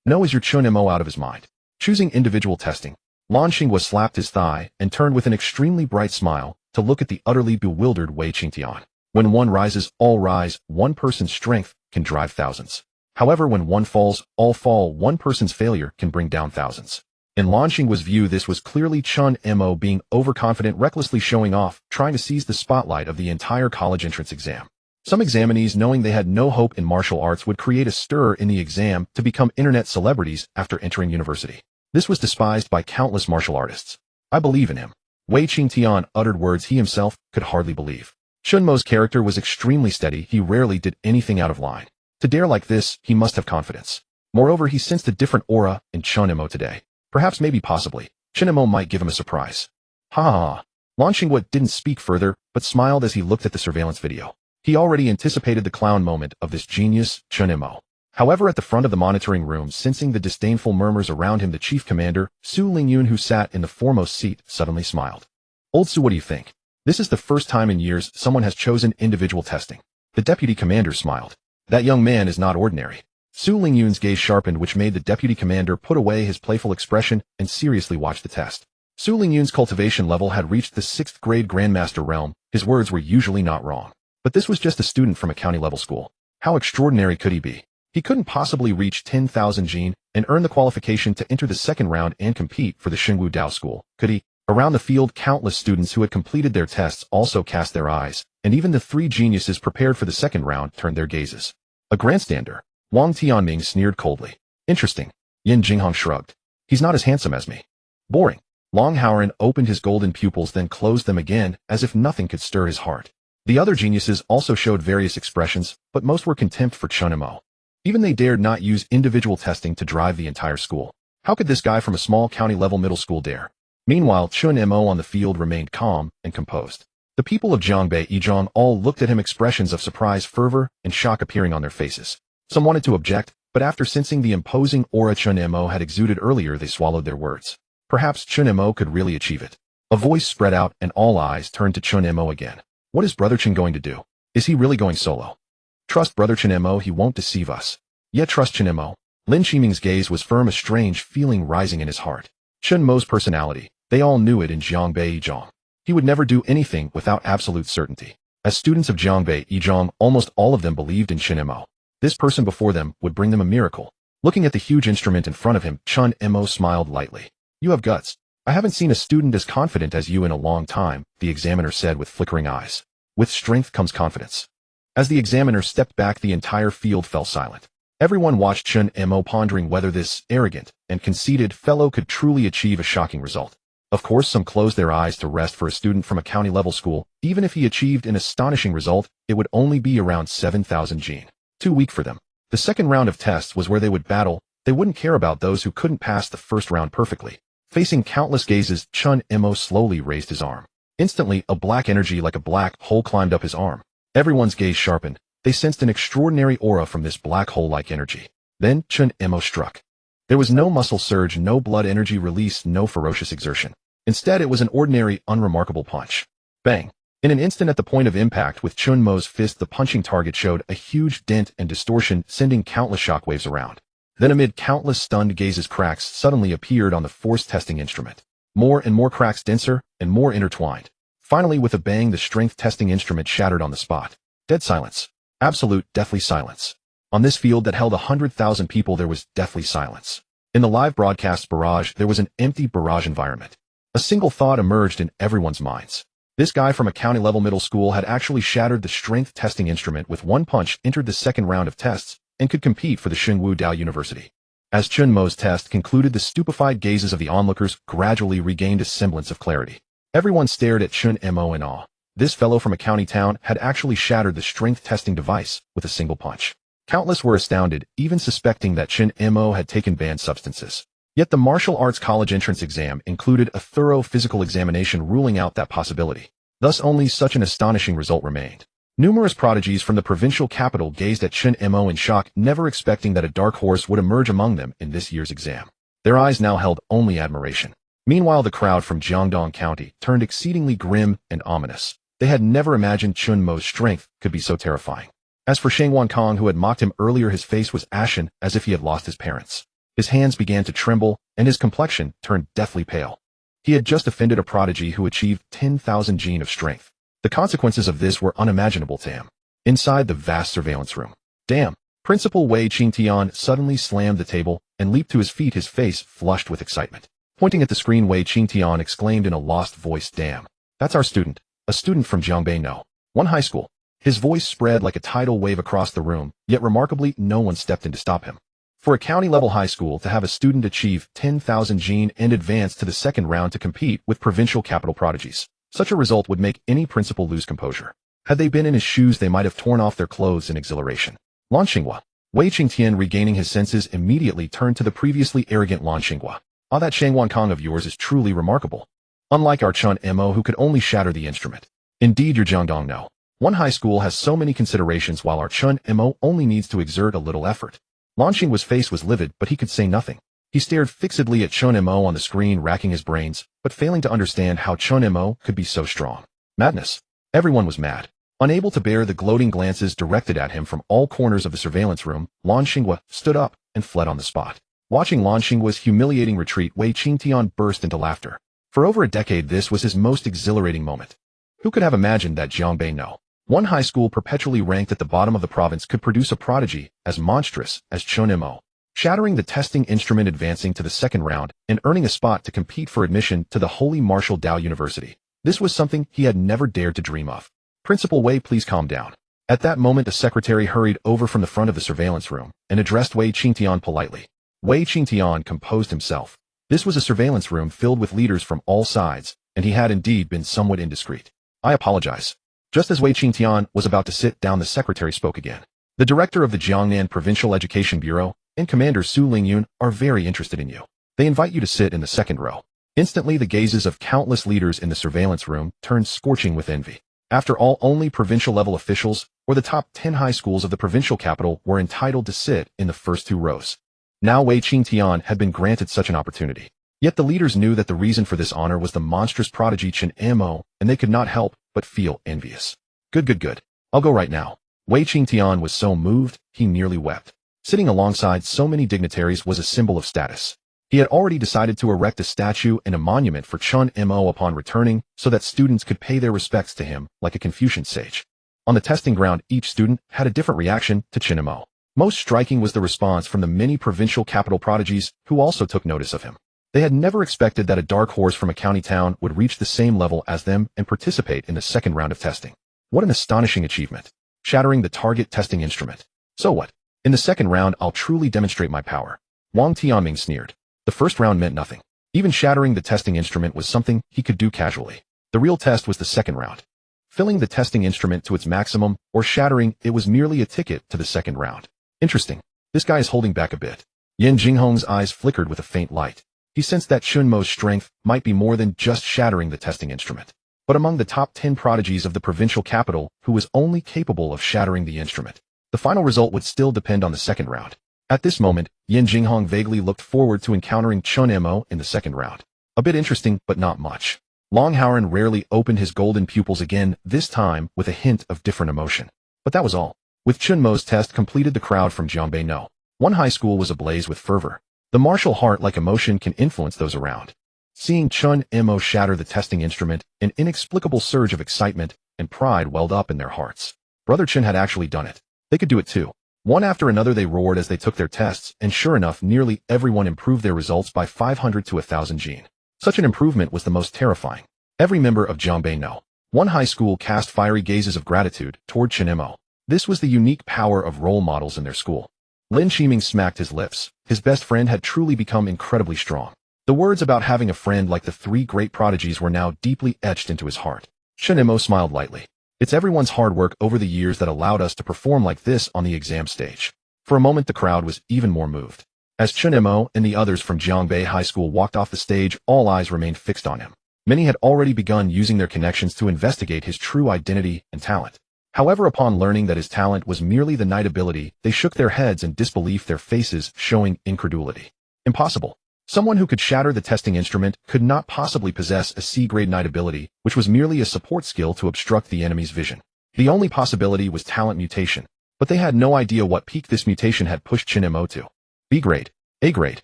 No, is your Chen Mo out of his mind? Choosing individual testing. Lan Xinghua slapped his thigh and turned with an extremely bright smile to look at the utterly bewildered Wei Qingtian. When one rises, all rise. One person's strength can drive thousands. However, when one falls, all fall. One person's failure can bring down thousands. In Lan Xinghua's view, this was clearly Chen Mo being overconfident, recklessly showing off, trying to seize the spotlight of the entire college entrance exam. Some examinees, knowing they had no hope in martial arts, would create a stir in the exam to become internet celebrities after entering university. This was despised by countless martial artists. "I believe in him." Wei Qingtian uttered words he himself could hardly believe. Chen Mo's character was extremely steady. He rarely did anything out of line. To dare like this, he must have confidence. Moreover, he sensed a different aura in Chen Mo today. Perhaps, maybe, possibly, Chen Mo might give him a surprise. Ha ha ha. Lan Xinghua didn't speak further, but smiled as he looked at the surveillance video. He already anticipated the clown moment of this genius, Chen Mo. However, at the front of the monitoring room, sensing the disdainful murmurs around him, the chief commander, Su Lingyun, who sat in the foremost seat, suddenly smiled. "Old Su, what do you think? This is the first time in years someone has chosen individual testing." The deputy commander smiled. "That young man is not ordinary." Su Lingyun's gaze sharpened, which made the deputy commander put away his playful expression and seriously watch the test. Su Lingyun's cultivation level had reached the 6th grade grandmaster realm. His words were usually not wrong. But this was just a student from a county-level school. How extraordinary could he be? He couldn't possibly reach 10,000 jin and earn the qualification to enter the second round and compete for the Xingwu Dao School, could he? Around the field, countless students who had completed their tests also cast their eyes, and even the 3 geniuses prepared for the second round turned their gazes. A grandstander. Wang Tianming sneered coldly. Interesting. Yin Jinghong shrugged. He's not as handsome as me. Boring. Long Haoran opened his golden pupils, then closed them again, as if nothing could stir his heart. The other geniuses also showed various expressions, but most were contempt for Chen Mo. Even they dared not use individual testing to drive the entire school. How could this guy from a small county-level middle school dare? Meanwhile, Chen Mo on the field remained calm and composed. The people of Jiangbei Yizhang all looked at him, expressions of surprise, fervor, and shock appearing on their faces. Some wanted to object, but after sensing the imposing aura Chen Mo had exuded earlier, they swallowed their words. Perhaps Chen Mo could really achieve it. A voice spread out, and all eyes turned to Chen Mo again. What is Brother Chen going to do? Is he really going solo? Trust Brother Chen Mo, he won't deceive us. Yet trust Chen Mo. Lin Qiming's gaze was firm, a strange feeling rising in his heart. Chen Mo's personality, they all knew it in Jiangbei Yizhang. He would never do anything without absolute certainty. As students of Jiangbei Yizhang, almost all of them believed in Chen Mo. This person before them would bring them a miracle. Looking at the huge instrument in front of him, Chen Mo smiled lightly. You have guts. I haven't seen a student as confident as you in a long time, the examiner said with flickering eyes. With strength comes confidence. As the examiner stepped back, the entire field fell silent. Everyone watched Chen Mo, pondering whether this arrogant and conceited fellow could truly achieve a shocking result. Of course, some closed their eyes to rest. For a student from a county-level school, even if he achieved an astonishing result, it would only be around 7,000 jin. Too weak for them. The second round of tests was where they would battle. They wouldn't care about those who couldn't pass the first round perfectly. Facing countless gazes, Chen Mo slowly raised his arm. Instantly, a black energy like a black hole climbed up his arm. Everyone's gaze sharpened. They sensed an extraordinary aura from this black hole-like energy. Then, Chen Mo struck. There was no muscle surge, no blood energy release, no ferocious exertion. Instead, it was an ordinary, unremarkable punch. Bang! In an instant, at the point of impact with Chen Mo's fist, the punching target showed a huge dent and distortion, sending countless shockwaves around. Then amid countless stunned gazes, cracks suddenly appeared on the force testing instrument. More and more cracks, denser and more intertwined. Finally, with a bang, the strength testing instrument shattered on the spot. Dead silence. Absolute, deathly silence. On this field that held 100,000 people, there was deathly silence. In the live broadcast barrage, there was an empty barrage environment. A single thought emerged in everyone's minds. This guy from a county-level middle school had actually shattered the strength testing instrument with one punch, entered the second round of tests, and could compete for the Xingwu Dao University. As Chen Mo's test concluded, the stupefied gazes of the onlookers gradually regained a semblance of clarity. Everyone stared at Chen Mo in awe. This fellow from a county town had actually shattered the strength testing device with a single punch. Countless were astounded, even suspecting that Chen Mo had taken banned substances. Yet the martial arts college entrance exam included a thorough physical examination, ruling out that possibility. Thus only such an astonishing result remained. Numerous prodigies from the provincial capital gazed at Chen Mo in shock, never expecting that a dark horse would emerge among them in this year's exam. Their eyes now held only admiration. Meanwhile, the crowd from Jiangnan County turned exceedingly grim and ominous. They had never imagined Chen Mo's strength could be so terrifying. As for Shang Wankong, who had mocked him earlier, his face was ashen as if he had lost his parents. His hands began to tremble, and his complexion turned deathly pale. He had just offended a prodigy who achieved 10,000 jin of strength. The consequences of this were unimaginable to him. Inside the vast surveillance room, damn! Principal Wei Qingtian suddenly slammed the table and leaped to his feet, his face flushed with excitement. Pointing at the screen, Wei Qingtian exclaimed in a lost voice, damn! That's our student, a student from Jiangbei No. 1 high school. His voice spread like a tidal wave across the room, yet remarkably, no one stepped in to stop him. For a county-level high school to have a student achieve 10,000 jin and advance to the second round to compete with provincial capital prodigies, such a result would make any principal lose composure. Had they been in his shoes, they might have torn off their clothes in exhilaration. Lan Xinghua. Wei Qingtian, regaining his senses, immediately turned to the previously arrogant Lan Xinghua. Ah, that Shang Wankong of yours is truly remarkable. Unlike our Chen Mo, who could only shatter the instrument. Indeed, your Jiangdong No. 1 high school has so many considerations, while our Chen Mo only needs to exert a little effort. Lan Xinghua's face was livid, but he could say nothing. He stared fixedly at Chen Mo on the screen, racking his brains, but failing to understand how Chen Mo could be so strong. Madness. Everyone was mad. Unable to bear the gloating glances directed at him from all corners of the surveillance room, Lan Xinghua stood up and fled on the spot. Watching Lan Xinghua's humiliating retreat, Wei Qingtian burst into laughter. For over a decade, this was his most exhilarating moment. Who could have imagined that Jiangnan No. One high school perpetually ranked at the bottom of the province could produce a prodigy as monstrous as Chen Mo, shattering the testing instrument, advancing to the second round, and earning a spot to compete for admission to the Holy Martial Dao University. This was something he had never dared to dream of. Principal Wei, please calm down. At that moment, a secretary hurried over from the front of the surveillance room and addressed Wei Qingtian politely. Wei Qingtian composed himself. This was a surveillance room filled with leaders from all sides, and he had indeed been somewhat indiscreet. I apologize. Just as Wei Qingtian was about to sit down, the secretary spoke again. The director of the Jiangnan Provincial Education Bureau and Commander Su Lingyun are very interested in you. They invite you to sit in the second row. Instantly, the gazes of countless leaders in the surveillance room turned scorching with envy. After all, only provincial-level officials or the top 10 high schools of the provincial capital were entitled to sit in the first two rows. Now Wei Qingtian had been granted such an opportunity. Yet the leaders knew that the reason for this honor was the monstrous prodigy Chen Mo, and they could not help but feel envious. Good. I'll go right now. Wei Qingtian was so moved, he nearly wept. Sitting alongside so many dignitaries was a symbol of status. He had already decided to erect a statue and a monument for Chen Mo upon returning so that students could pay their respects to him like a Confucian sage. On the testing ground, each student had a different reaction to Chen Mo. Most striking was the response from the many provincial capital prodigies who also took notice of him. They had never expected that a dark horse from a county town would reach the same level as them and participate in the second round of testing. What an astonishing achievement. Shattering the target testing instrument. So what? In the second round, I'll truly demonstrate my power. Wang Tianming sneered. The first round meant nothing. Even shattering the testing instrument was something he could do casually. The real test was the second round. Filling the testing instrument to its maximum, or shattering it, was merely a ticket to the second round. Interesting. This guy is holding back a bit. Yan Jinghong's eyes flickered with a faint light. He sensed that Chen Mo's strength might be more than just shattering the testing instrument, but among the top 10 prodigies of the provincial capital who was only capable of shattering the instrument. The final result would still depend on the second round. At this moment, Yan Jinghong vaguely looked forward to encountering Chen Mo in the second round. A bit interesting, but not much. Long Howren rarely opened his golden pupils again, this time with a hint of different emotion. But that was all. With Chen Mo's test completed, the crowd from Jiangnan No. One high school was ablaze with fervor. The martial heart-like emotion can influence those around. Seeing Chen Mo shatter the testing instrument, an inexplicable surge of excitement and pride welled up in their hearts. Brother Chen had actually done it. They could do it too. One after another they roared as they took their tests, and sure enough, nearly everyone improved their results by 500 to 1,000 gene. Such an improvement was the most terrifying. Every member of Jiangnan No. One high school cast fiery gazes of gratitude toward Chen Mo. This was the unique power of role models in their school. Lin Shiming smacked his lips. His best friend had truly become incredibly strong. The words about having a friend like the three great prodigies were now deeply etched into his heart. Chen Mo smiled lightly. It's everyone's hard work over the years that allowed us to perform like this on the exam stage. For a moment, the crowd was even more moved. As Chen Mo and the others from Jiangbei High School walked off the stage, all eyes remained fixed on him. Many had already begun using their connections to investigate his true identity and talent. However, upon learning that his talent was merely the knight ability, they shook their heads in disbelief, their faces showing incredulity. Impossible. Someone who could shatter the testing instrument could not possibly possess a C-grade knight ability, which was merely a support skill to obstruct the enemy's vision. The only possibility was talent mutation, but they had no idea what peak this mutation had pushed Chen Mo to. B-grade, A-grade,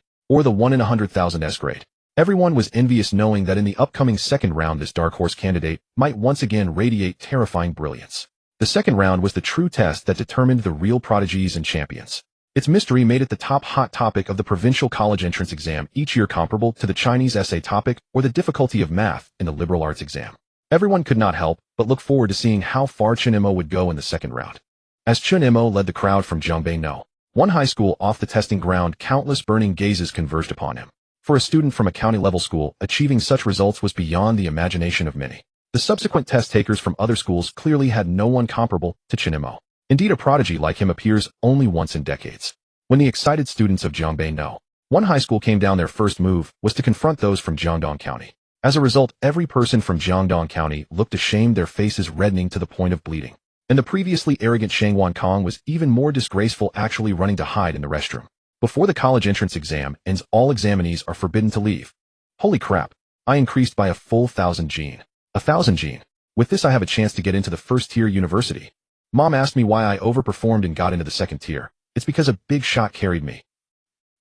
or the 1 in 100,000 S-grade. Everyone was envious, knowing that in the upcoming second round this dark horse candidate might once again radiate terrifying brilliance. The second round was the true test that determined the real prodigies and champions. Its mystery made it the top hot topic of the provincial college entrance exam each year, comparable to the Chinese essay topic or the difficulty of math in the liberal arts exam. Everyone could not help but look forward to seeing how far Chen Mo would go in the second round. As Chen Mo led the crowd from Jiangnan No. One high school off the testing ground, countless burning gazes converged upon him. For a student from a county-level school, achieving such results was beyond the imagination of many. The subsequent test takers from other schools clearly had no one comparable to Chen Mo. Indeed, a prodigy like him appears only once in decades. When the excited students of Jiangnan No. One high school came down, their first move was to confront those from Jiangdong County. As a result, every person from Jiangdong County looked ashamed, their faces reddening to the point of bleeding. And the previously arrogant Shangwan Kong was even more disgraceful, actually running to hide in the restroom. Before the college entrance exam ends, all examinees are forbidden to leave. Holy crap! I increased by a full 1,000 gene. 1,000 gene. With this I have a chance to get into the first-tier university. Mom asked me why I overperformed and got into the second tier. It's because a big shot carried me.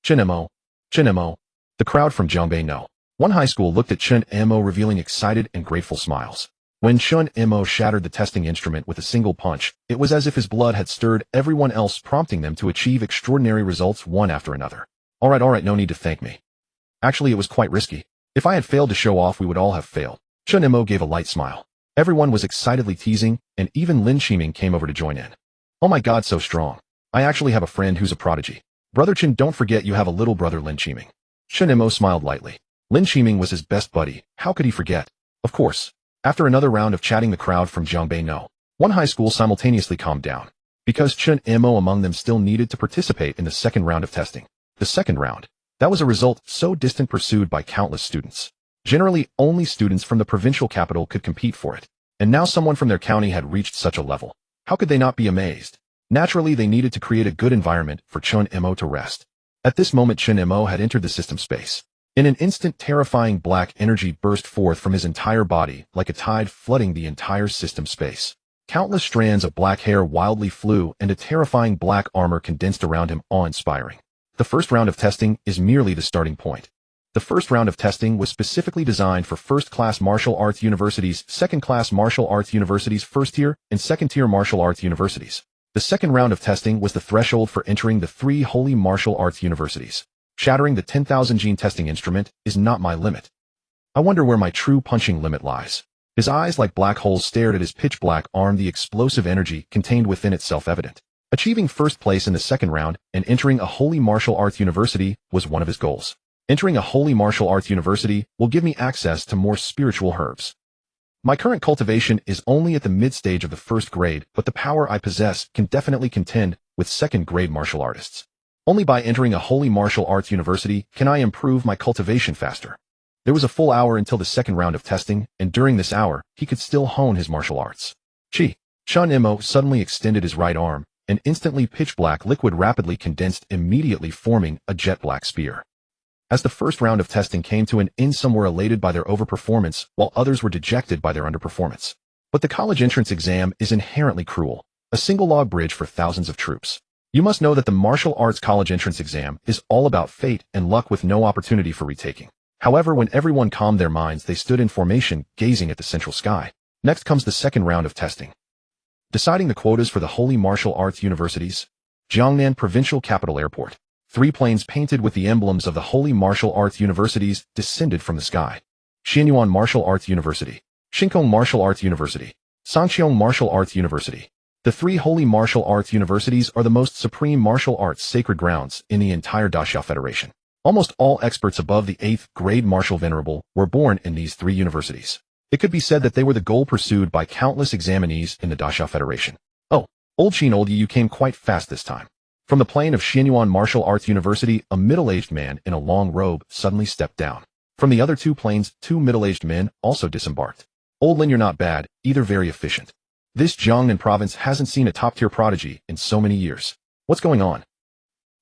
Chen Mo. Chen Mo. The crowd from Jiangnan One high school looked at Chen Mo, revealing excited and grateful smiles. When Chen Mo shattered the testing instrument with a single punch, it was as if his blood had stirred everyone else, prompting them to achieve extraordinary results one after another. Alright, no need to thank me. Actually, it was quite risky. If I had failed to show off, we would all have failed. Chen Mo gave a light smile. Everyone was excitedly teasing, and even Lin Qiming came over to join in. Oh my god, so strong. I actually have a friend who's a prodigy. Brother Chen, don't forget you have a little brother Lin Qiming. Chen Mo smiled lightly. Lin Qiming was his best buddy. How could he forget? Of course. After another round of chatting, the crowd from Jiangnan One high school simultaneously calmed down, because Chen Mo among them still needed to participate in the second round of testing. The second round. That was a result so distant, pursued by countless students. Generally, only students from the provincial capital could compete for it. And now someone from their county had reached such a level. How could they not be amazed? Naturally, they needed to create a good environment for Chen Mo to rest. At this moment, Chen Mo had entered the system space. In an instant, terrifying black energy burst forth from his entire body, like a tide flooding the entire system space. Countless strands of black hair wildly flew, and a terrifying black armor condensed around him, awe-inspiring. The first round of testing is merely the starting point. The first round of testing was specifically designed for first-class martial arts universities, second-class martial arts universities, first-tier and second-tier martial arts universities. The second round of testing was the threshold for entering the 3 holy martial arts universities. Shattering the 10,000 gene testing instrument is not my limit. I wonder where my true punching limit lies. His eyes like black holes stared at his pitch-black arm, the explosive energy contained within it self-evident. Achieving first place in the second round and entering a holy martial arts university was one of his goals. Entering a holy martial arts university will give me access to more spiritual herbs. My current cultivation is only at the mid-stage of the first grade, but the power I possess can definitely contend with second-grade martial artists. Only by entering a holy martial arts university can I improve my cultivation faster. There was a full hour until the second round of testing, and during this hour, he could still hone his martial arts. Chen Mo suddenly extended his right arm, and instantly pitch-black liquid rapidly condensed, immediately forming a jet-black spear. As the first round of testing came to an end, some were elated by their overperformance, while others were dejected by their underperformance. But the college entrance exam is inherently cruel, a single log bridge for thousands of troops. You must know that the martial arts college entrance exam is all about fate and luck, with no opportunity for retaking. However, when everyone calmed their minds, they stood in formation, gazing at the central sky. Next comes the second round of testing. Deciding the quotas for the holy martial arts universities. Jiangnan Provincial Capital Airport. 3 planes painted with the emblems of the holy martial arts universities descended from the sky. Xianyuan Martial Arts University, Shinkong Martial Arts University, Sangqiong Martial Arts University. The 3 holy martial arts universities are the most supreme martial arts sacred grounds in the entire Daxia Federation. Almost all experts above the 8th grade martial venerable were born in these 3 universities. It could be said that they were the goal pursued by countless examinees in the Daxia Federation. Oh, old Yi, you came quite fast this time. From the plane of Xianyuan Martial Arts University, a middle-aged man in a long robe suddenly stepped down. From the other 2 planes, 2 middle-aged men also disembarked. Old Lin, you're not bad, either very efficient. This Jiangnan Province hasn't seen a top-tier prodigy in so many years. What's going on?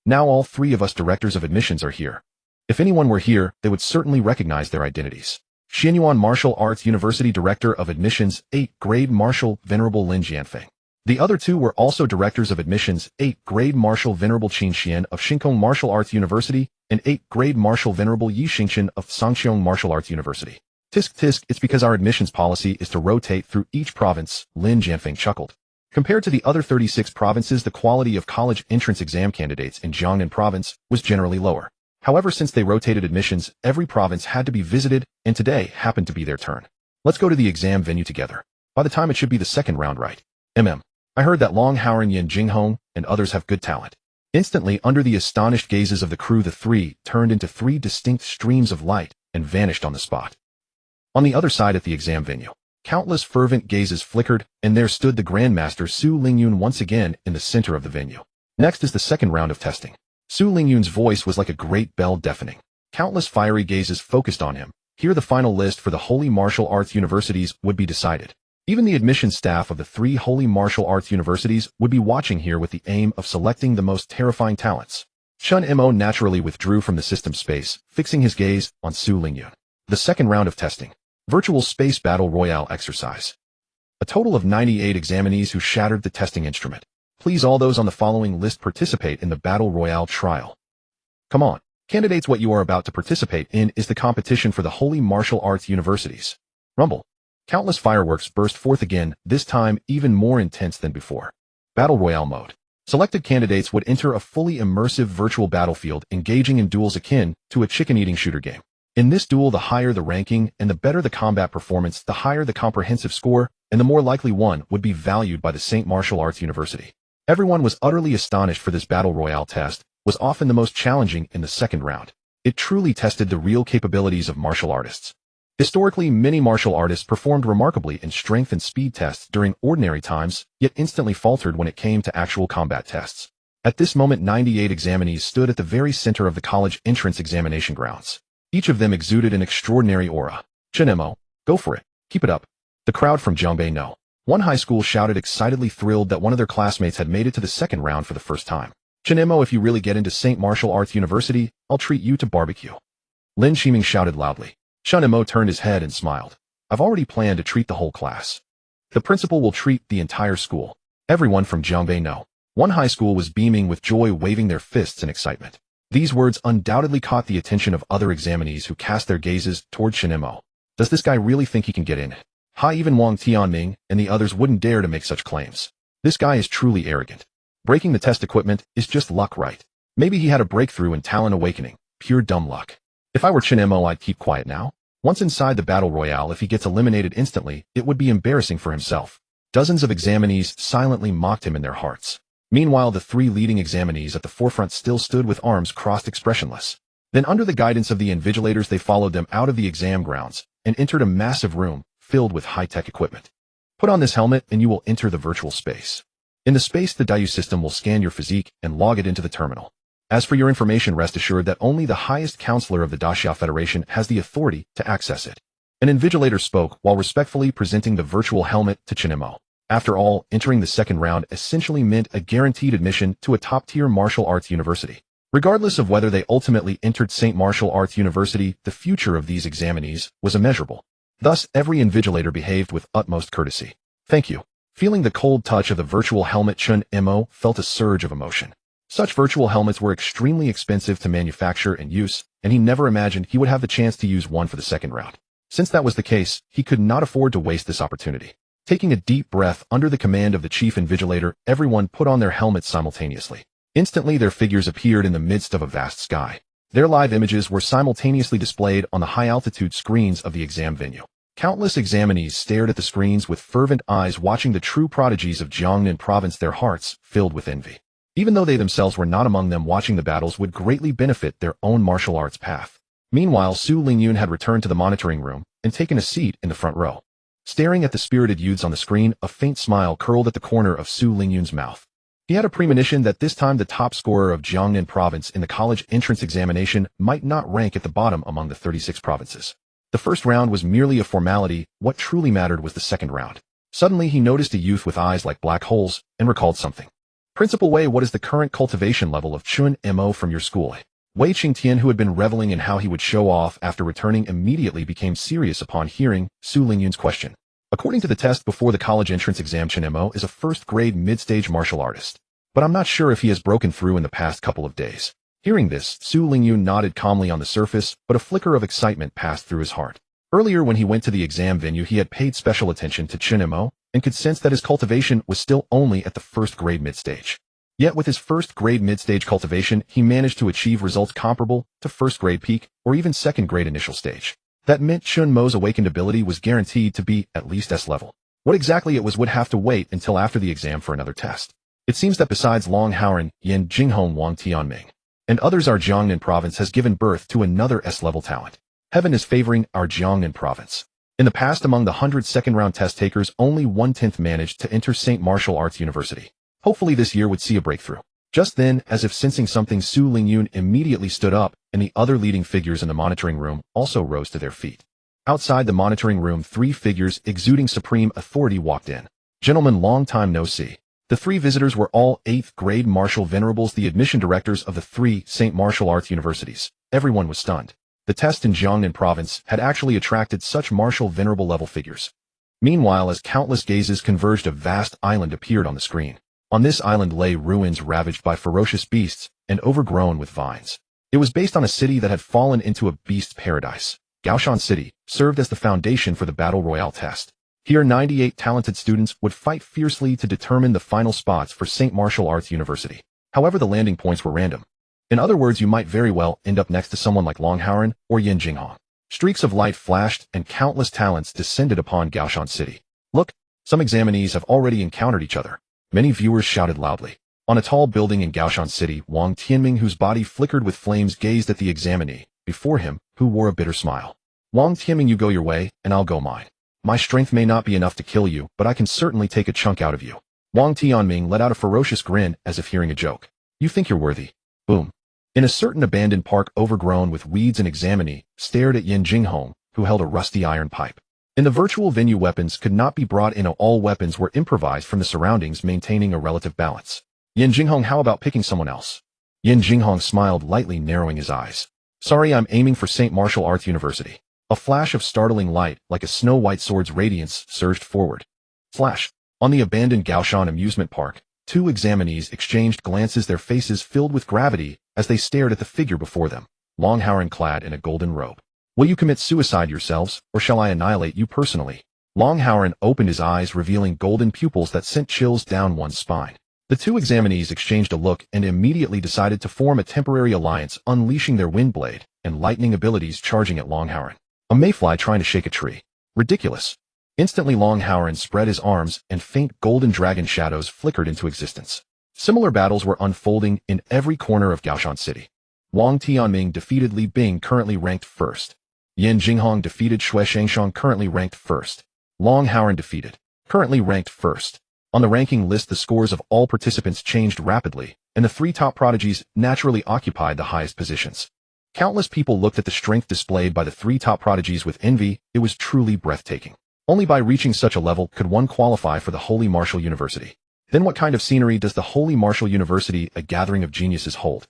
Now all 3 of us directors of admissions are here. If anyone were here, they would certainly recognize their identities. Xianyuan Martial Arts University Director of Admissions, 8th grade Martial Venerable Lin Jianfeng. The other 2 were also directors of admissions, 8th grade Martial Venerable Qin Xian of Shinkong Martial Arts University and 8th grade Martial Venerable Yi Xingqian of Sangqiong Martial Arts University. Tisk, it's because our admissions policy is to rotate through each province, Lin Jianfeng chuckled. Compared to the other 36 provinces, the quality of college entrance exam candidates in Jiangnan Province was generally lower. However, since they rotated admissions, every province had to be visited, and today happened to be their turn. Let's go to the exam venue together. By the time it should be the second round, right? I heard that Long Hao Yin Jinghong and others have good talent. Instantly, under the astonished gazes of the crew, the 3 turned into 3 distinct streams of light and vanished on the spot. On the other side at the exam venue, countless fervent gazes flickered, and there stood the Grandmaster Su Lingyun once again in the center of the venue. Next is the second round of testing. Su Lingyun's voice was like a great bell, deafening. Countless fiery gazes focused on him. Here the final list for the holy martial arts universities would be decided. Even the admissions staff of the 3 holy martial arts universities would be watching here with the aim of selecting the most terrifying talents. Chen Mo naturally withdrew from the system space, fixing his gaze on Su Lingyun. The second round of testing. Virtual Space Battle Royale Exercise. A total of 98 examinees who shattered the testing instrument. Please all those on the following list participate in the Battle Royale trial. Come on, candidates, what you are about to participate in is the competition for the Holy Martial Arts Universities. Rumble. Countless fireworks burst forth again, this time even more intense than before. Battle Royale mode. Selected candidates would enter a fully immersive virtual battlefield engaging in duels akin to a chicken-eating shooter game. In this duel, the higher the ranking and the better the combat performance, the higher the comprehensive score, and the more likely one would be valued by the St. Martial Arts University. Everyone was utterly astonished, for this Battle Royale test was often the most challenging in the second round. It truly tested the real capabilities of martial artists. Historically, many martial artists performed remarkably in strength and speed tests during ordinary times, yet instantly faltered when it came to actual combat tests. At this moment, 98 examinees stood at the very center of the college entrance examination grounds. Each of them exuded an extraordinary aura. Chen Mo, go for it. Keep it up. The crowd from Jiangnan. One high school shouted, excitedly thrilled that one of their classmates had made it to the second round for the first time. Chen Mo, if you really get into St. Martial Arts University, I'll treat you to barbecue. Lin Shiming shouted loudly. Chen Mo turned his head and smiled. I've already planned to treat the whole class. The principal will treat the entire school. Everyone from Jiangnan. One high school was beaming with joy, waving their fists in excitement. These words undoubtedly caught the attention of other examinees who cast their gazes toward Chen Mo. Does this guy really think he can get in? Even Wang Tianming and the others wouldn't dare to make such claims. This guy is truly arrogant. Breaking the test equipment is just luck, right? Maybe he had a breakthrough in talent awakening. Pure dumb luck. If I were Chen Mo, I'd keep quiet now. Once inside the Battle Royale, if he gets eliminated instantly, it would be embarrassing for himself. Dozens of examinees silently mocked him in their hearts. Meanwhile, the three leading examinees at the forefront still stood with arms crossed, expressionless. Then, under the guidance of the invigilators, they followed them out of the exam grounds and entered a massive room filled with high-tech equipment. Put on this helmet and you will enter the virtual space. In the space, the Diu system will scan your physique and log it into the terminal. As for your information, rest assured that only the highest counselor of the Daxia Federation has the authority to access it. An invigilator spoke while respectfully presenting the virtual helmet to Chen Mo. After all, entering the second round essentially meant a guaranteed admission to a top-tier martial arts university. Regardless of whether they ultimately entered St. Martial Arts University, the future of these examinees was immeasurable. Thus, every invigilator behaved with utmost courtesy. Thank you. Feeling the cold touch of the virtual helmet, Chen Mo felt a surge of emotion. Such virtual helmets were extremely expensive to manufacture and use, and he never imagined he would have the chance to use one for the second round. Since that was the case, he could not afford to waste this opportunity. Taking a deep breath under the command of the chief invigilator, everyone put on their helmets simultaneously. Instantly, their figures appeared in the midst of a vast sky. Their live images were simultaneously displayed on the high-altitude screens of the exam venue. Countless examinees stared at the screens with fervent eyes, watching the true prodigies of Jiangnan Province, their hearts filled with envy. Even though they themselves were not among them, watching the battles would greatly benefit their own martial arts path. Meanwhile, Su Lingyun had returned to the monitoring room and taken a seat in the front row. Staring at the spirited youths on the screen, a faint smile curled at the corner of Su Lingyun's mouth. He had a premonition that this time the top scorer of Jiangnan Province in the college entrance examination might not rank at the bottom among the 36 provinces. The first round was merely a formality. What truly mattered was the second round. Suddenly, he noticed a youth with eyes like black holes and recalled something. Principal Wei, what is the current cultivation level of Chen Mo from your school? Wei Qingtian, who had been reveling in how he would show off after returning, immediately became serious upon hearing Su Lingyun's question. According to the test before the college entrance exam, Chen Mo is a first-grade mid-stage martial artist. But I'm not sure if he has broken through in the past couple of days. Hearing this, Su Lingyun nodded calmly on the surface, but a flicker of excitement passed through his heart. Earlier, when he went to the exam venue, he had paid special attention to Chen Mo and could sense that his cultivation was still only at the first-grade mid-stage. Yet with his first-grade mid-stage cultivation, he managed to achieve results comparable to first-grade peak or even second-grade initial stage. That meant Chen Mo's awakened ability was guaranteed to be at least S-level. What exactly it was would have to wait until after the exam for another test. It seems that besides Long Haoran, Yan Jinghong, Wang Tianming, and others, our Jiangnan Province has given birth to another S-level talent. Heaven is favoring our Jiangnan Province. In the past, among the 100 second-round test takers, only 1/10 managed to enter St. Martial Arts University. Hopefully this year would see a breakthrough. Just then, as if sensing something, Su Lingyun immediately stood up, and the other leading figures in the monitoring room also rose to their feet. Outside the monitoring room, 3 figures exuding supreme authority walked in. Gentlemen, long time no see. The 3 visitors were all 8th-grade martial venerables, the admission directors of the 3 St. Martial Arts Universities. Everyone was stunned. The test in Jiangnan Province had actually attracted such martial venerable level figures. Meanwhile, as countless gazes converged, a vast island appeared on the screen. On this island lay ruins ravaged by ferocious beasts and overgrown with vines. It was based on a city that had fallen into a beast's paradise. Gaoshan City served as the foundation for the Battle Royale test. Here, 98 talented students would fight fiercely to determine the final spots for St. Martial Arts University. However, the landing points were random. In other words, you might very well end up next to someone like Long Hauren or Yin Jinghong. Streaks of light flashed and countless talents descended upon Gaoshan City. Look, some examinees have already encountered each other. Many viewers shouted loudly. On a tall building in Gaoshan City, Wang Tianming, whose body flickered with flames, gazed at the examinee before him, who wore a bitter smile. Wang Tianming, you go your way, and I'll go mine. My strength may not be enough to kill you, but I can certainly take a chunk out of you. Wang Tianming let out a ferocious grin as if hearing a joke. You think you're worthy? Boom. In a certain abandoned park overgrown with weeds, an examinee stared at Yin Jinghong, who held a rusty iron pipe. In the virtual venue, weapons could not be brought in. All weapons were improvised from the surroundings, maintaining a relative balance. Yin Jinghong, how about picking someone else? Yin Jinghong smiled lightly, narrowing his eyes. Sorry, I'm aiming for St. Martial Arts University. A flash of startling light, like a snow-white sword's radiance, surged forward. Flash. On the abandoned Gaoshan amusement park, two examinees exchanged glances, their faces filled with gravity as they stared at the figure before them. Long Hauren, clad in a golden robe. Will you commit suicide yourselves, or shall I annihilate you personally? Long Hauren opened his eyes, revealing golden pupils that sent chills down one's spine. The two examinees exchanged a look and immediately decided to form a temporary alliance, unleashing their wind blade and lightning abilities, charging at Long Hauren. A mayfly trying to shake a tree. Ridiculous. Instantly, Long Hauren spread his arms and faint golden dragon shadows flickered into existence. Similar battles were unfolding in every corner of Gaoshan City. Wang Tianming defeated Li Bing, currently ranked first. Yin Jinghong defeated Shui Shangshang, currently ranked first. Long Hauren defeated, currently ranked first. On the ranking list, the scores of all participants changed rapidly, and the three top prodigies naturally occupied the highest positions. Countless people looked at the strength displayed by the three top prodigies with envy. It was truly breathtaking. Only by reaching such a level could one qualify for the Holy Martial University. Then what kind of scenery does the Holy Martial University, a gathering of geniuses, hold?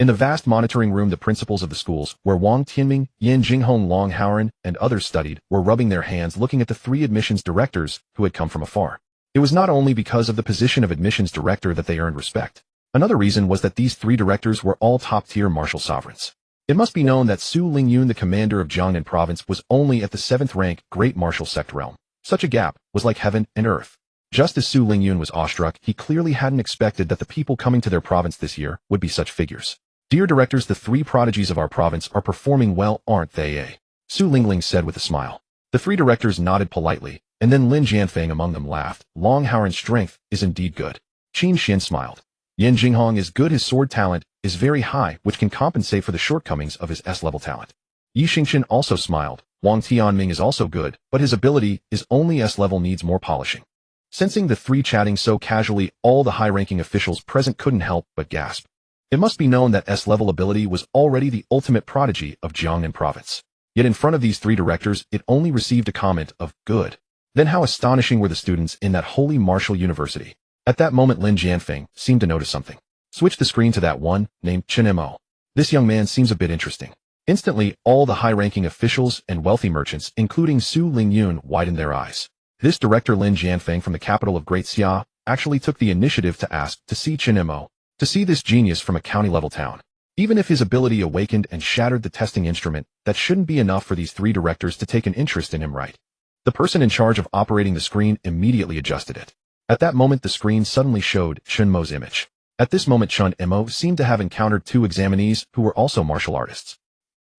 In the vast monitoring room, the principals of the schools, where Wang Tianming, Yin Jinghong, Long Hauren, and others studied, were rubbing their hands looking at the three admissions directors who had come from afar. It was not only because of the position of admissions director that they earned respect. Another reason was that these three directors were all top-tier martial sovereigns. It must be known that Su Lingyun, the commander of Jiangnan Province, was only at the 7th rank great martial sect realm. Such a gap was like heaven and earth. Just as Su Lingyun was awestruck, he clearly hadn't expected that the people coming to their province this year would be such figures. Dear directors, the three prodigies of our province are performing well, aren't they? Su Lingling said with a smile. The three directors nodded politely, and then Lin Jianfeng among them laughed. Long Hauren's strength is indeed good. Qin Xin smiled. Yin Jinghong is good, his sword talent is very high, which can compensate for the shortcomings of his S-level talent. Yi Xingqian also smiled. Wang Tianming is also good, but his ability is only S-level, needs more polishing. Sensing the three chatting so casually, all the high-ranking officials present couldn't help but gasp. It must be known that S-level ability was already the ultimate prodigy of Jiangnan Province. Yet in front of these three directors, it only received a comment of good. Then how astonishing were the students in that Holy Martial University. At that moment, Lin Jianfeng seemed to notice something. Switch the screen to that one, named Chen Mo. This young man seems a bit interesting. Instantly, all the high-ranking officials and wealthy merchants, including Su Lingyun, widened their eyes. This director Lin Jianfeng from the capital of Great Xia actually took the initiative to ask to see Chen Mo, to see this genius from a county-level town. Even if his ability awakened and shattered the testing instrument, that shouldn't be enough for these three directors to take an interest in him, right? The person in charge of operating the screen immediately adjusted it. At that moment, the screen suddenly showed Chen Mo's image. At this moment, Chen Mo seemed to have encountered two examinees who were also martial artists.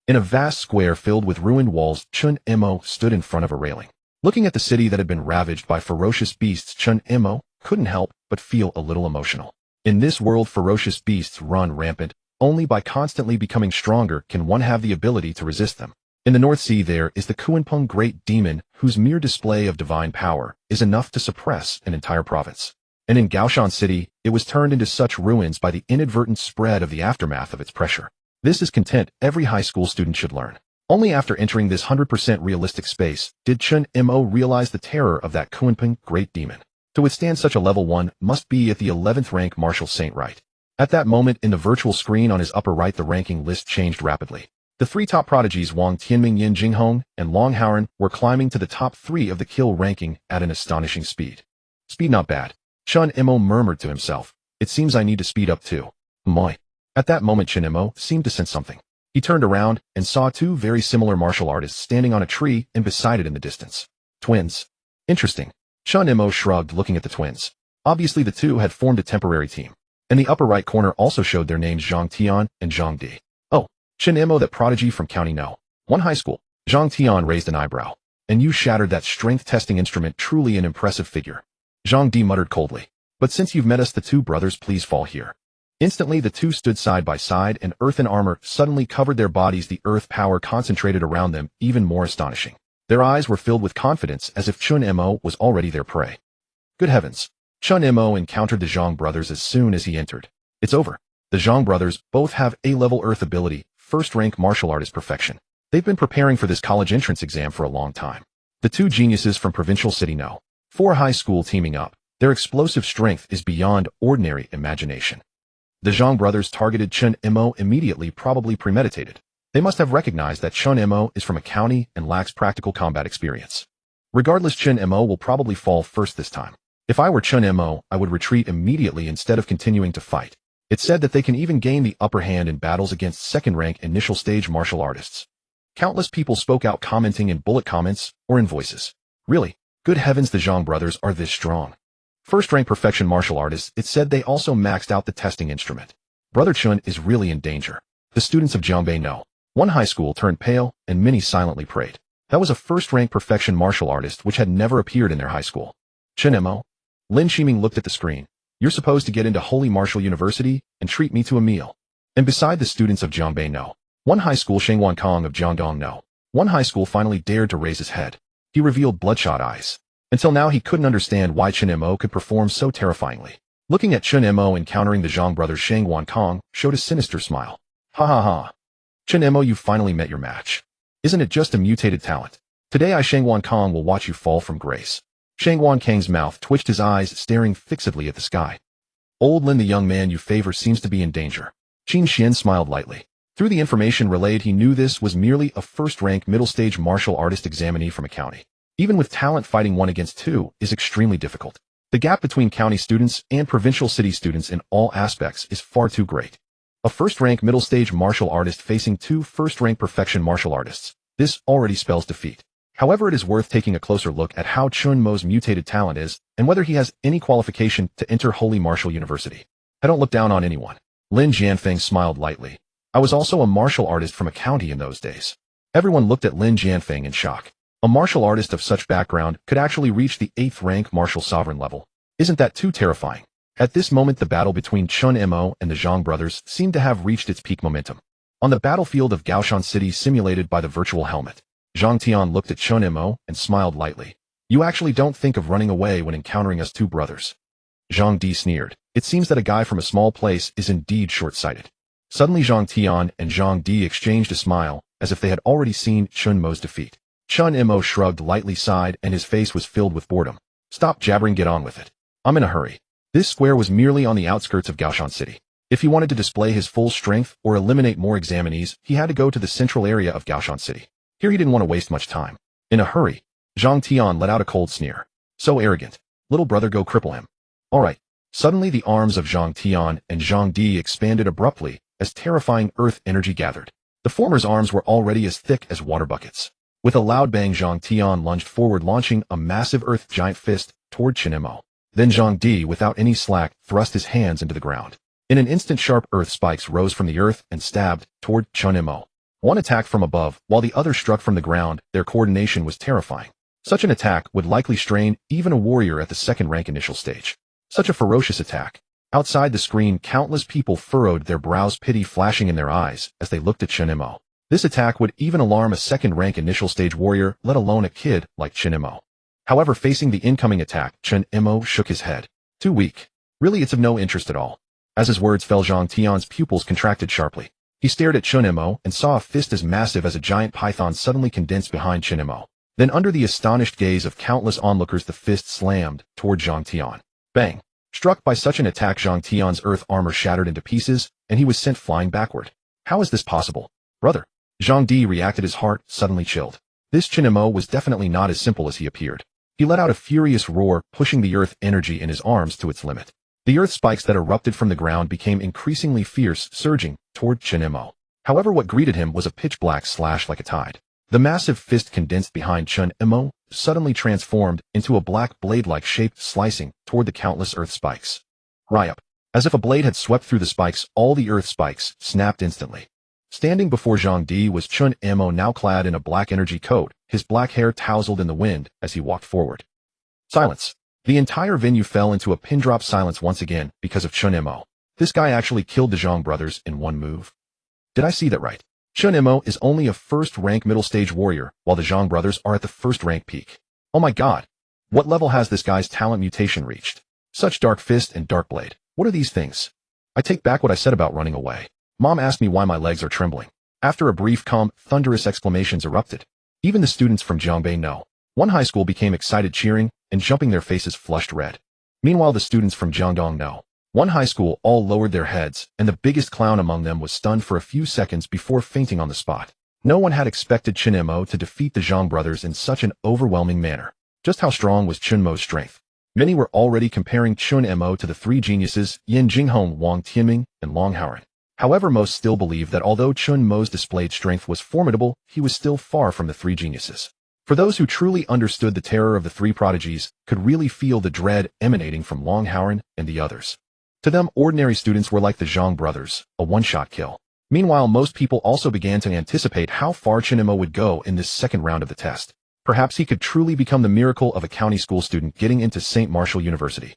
In a vast square filled with ruined walls, Chen Mo stood in front of a railing. Looking at the city that had been ravaged by ferocious beasts, Chen Mo couldn't help but feel a little emotional. In this world, ferocious beasts run rampant. Only by constantly becoming stronger can one have the ability to resist them. In the North Sea, there is the Kuanpeng Great Demon, whose mere display of divine power is enough to suppress an entire province. And in Gaoshan City, it was turned into such ruins by the inadvertent spread of the aftermath of its pressure. This is content every high school student should learn. Only after entering this 100% realistic space did Chen Mo realize the terror of that Kuanpeng Great Demon. To withstand such a level, one must be at the 11th rank martial saint, right? At that moment, in the virtual screen on his upper right, the ranking list changed rapidly. The three top prodigies Wang Tianming, Yin Jinghong, and Long Haoren were climbing to the top 3 of the kill ranking at an astonishing speed. Speed not bad. Chen Mo murmured to himself. It seems I need to speed up too. Moi. At that moment Chen Mo seemed to sense something. He turned around and saw 2 very similar martial artists standing on a tree and beside it in the distance. Twins. Interesting. Chen Mo shrugged, looking at the twins. Obviously the 2 had formed a temporary team. In the upper right corner also showed their names Zhang Tian and Zhang Di. Oh, Chen Mo, that prodigy from County No. 1 High School. Zhang Tian raised an eyebrow. And you shattered that strength testing instrument, truly an impressive figure. Zhang Di muttered coldly. But since you've met us, the 2 brothers, please fall here. Instantly the 2 stood side by side, and earthen armor suddenly covered their bodies, the earth power concentrated around them, even more astonishing. Their eyes were filled with confidence, as if Chen Mo was already their prey. Good heavens. Chen Mo encountered the Zhang brothers as soon as he entered. It's over. The Zhang brothers both have A-level earth ability, first-rank martial artist perfection. They've been preparing for this college entrance exam for a long time. The 2 geniuses from Provincial City No. 4 High School teaming up. Their explosive strength is beyond ordinary imagination. The Zhang brothers targeted Chen Mo immediately, probably premeditated. They must have recognized that Chen Mo is from a county and lacks practical combat experience. Regardless, Chen Mo will probably fall first this time. If I were Chen Mo, I would retreat immediately instead of continuing to fight. It's said that they can even gain the upper hand in battles against second-rank initial stage martial artists. Countless people spoke out, commenting in bullet comments or in voices. Really? Good heavens, the Zhang brothers are this strong. First-rank perfection martial artists, it said they also maxed out the testing instrument. Brother Chen is really in danger. The students of Jiangnan No. 1 High School turned pale, and many silently prayed. That was a first-rank perfection martial artist which had never appeared in their high school. Chen Mo? Lin Shiming looked at the screen. You're supposed to get into Holy Martial University and treat me to a meal. And beside the students of Jiangnan No. 1 High School, Shengwan Kong of Jiangdong No. 1 High School finally dared to raise his head. He revealed bloodshot eyes. Until now he couldn't understand why Chen Mo could perform so terrifyingly. Looking at Chen Mo encountering the Zhang brothers, Shengwan Kong showed a sinister smile. Ha ha ha. Chen Mo, you finally met your match. Isn't it just a mutated talent? Today Shengwan Kong will watch you fall from grace. Shengwan Kang's mouth twitched, his eyes staring fixedly at the sky. Old Lin, the young man you favor, seems to be in danger. Qin Xian smiled lightly. Through the information relayed, he knew this was merely a first-rank middle-stage martial artist examinee from a county. Even with talent, fighting 1 against 2 is extremely difficult. The gap between county students and provincial city students in all aspects is far too great. A first-rank middle-stage martial artist facing 2 first-rank perfection martial artists. This already spells defeat. However, it is worth taking a closer look at how Chen Mo's mutated talent is, and whether he has any qualification to enter Holy Martial University. I don't look down on anyone. Lin Jianfeng smiled lightly. I was also a martial artist from a county in those days. Everyone looked at Lin Jianfeng in shock. A martial artist of such background could actually reach the 8th rank martial sovereign level. Isn't that too terrifying? At this moment, the battle between Chen Mo and the Zhang brothers seemed to have reached its peak momentum. On the battlefield of Gaoshan City simulated by the virtual helmet, Zhang Tian looked at Chen Mo and smiled lightly. You actually don't think of running away when encountering us 2 brothers. Zhang Di sneered. It seems that a guy from a small place is indeed short-sighted. Suddenly Zhang Tian and Zhang Di exchanged a smile, as if they had already seen Chen Mo's defeat. Chen Mo shrugged lightly, sighed, and his face was filled with boredom. Stop jabbering, get on with it. I'm in a hurry. This square was merely on the outskirts of Gaoshan City. If he wanted to display his full strength or eliminate more examinees, he had to go to the central area of Gaoshan City. Here he didn't want to waste much time. In a hurry, Zhang Tian let out a cold sneer. So arrogant. Little brother, go cripple him. All right. Suddenly the arms of Zhang Tian and Zhang Di expanded abruptly as terrifying earth energy gathered. The former's arms were already as thick as water buckets. With a loud bang, Zhang Tian lunged forward, launching a massive earth giant fist toward Chen Mo. Then Zhang Di, without any slack, thrust his hands into the ground. In an instant, sharp earth spikes rose from the earth and stabbed toward Chen Mo. One attacked from above, while the other struck from the ground. Their coordination was terrifying. Such an attack would likely strain even a warrior at the 2nd rank initial stage. Such a ferocious attack. Outside the screen, countless people furrowed their brows, pity flashing in their eyes as they looked at Chen Mo. This attack would even alarm a 2nd rank initial stage warrior, let alone a kid like Chen Mo. However, facing the incoming attack, Chen Mo shook his head. Too weak. Really, it's of no interest at all. As his words fell, Zhang Tian's pupils contracted sharply. He stared at Chen Mo and saw a fist as massive as a giant python suddenly condensed behind Chen Mo. Then, under the astonished gaze of countless onlookers, the fist slammed toward Zhang Tian. Bang! Struck by such an attack, Zhang Tian's earth armor shattered into pieces, and he was sent flying backward. How is this possible? Brother, Zhang Di reacted, his heart suddenly chilled. This Chen Mo was definitely not as simple as he appeared. He let out a furious roar, pushing the earth energy in his arms to its limit. The earth spikes that erupted from the ground became increasingly fierce, surging toward Chen Mo. However, what greeted him was a pitch-black slash like a tide. The massive fist condensed behind Chen Mo suddenly transformed into a black blade-like shape, slicing toward the countless earth spikes. Ryup. As if a blade had swept through the spikes, all the earth spikes snapped instantly. Standing before Zhang Di was Chen Mo, now clad in a black energy coat, his black hair tousled in the wind as he walked forward. Silence. The entire venue fell into a pin-drop silence once again because of Chen Mo. This guy actually killed the Zhang brothers in one move. Did I see that right? Chen Mo is only a first-rank middle-stage warrior, while the Zhang brothers are at the first-rank peak. Oh my god. What level has this guy's talent mutation reached? Such dark fist and dark blade. What are these things? I take back what I said about running away. Mom asked me why my legs are trembling. After a brief calm, thunderous exclamations erupted. Even the students from Jiangbai know. One high school became excited, cheering and jumping, their faces flushed red. Meanwhile, the students from Jiangdong know. One high school all lowered their heads, and the biggest clown among them was stunned for a few seconds before fainting on the spot. No one had expected Chen Mo to defeat the Zhang brothers in such an overwhelming manner. Just how strong was Chen Mo's strength? Many were already comparing Chen Mo to the three geniuses Yan Jinghong, Wang Tianming, and Long Haoren. However, most still believe that although Chen Mo's displayed strength was formidable, he was still far from the three geniuses. For those who truly understood the terror of the three prodigies, could really feel the dread emanating from Long Haoren and the others. To them, ordinary students were like the Zhang brothers, a one-shot kill. Meanwhile, most people also began to anticipate how far Chen Mo would go in this second round of the test. Perhaps he could truly become the miracle of a county school student getting into St. Martial University.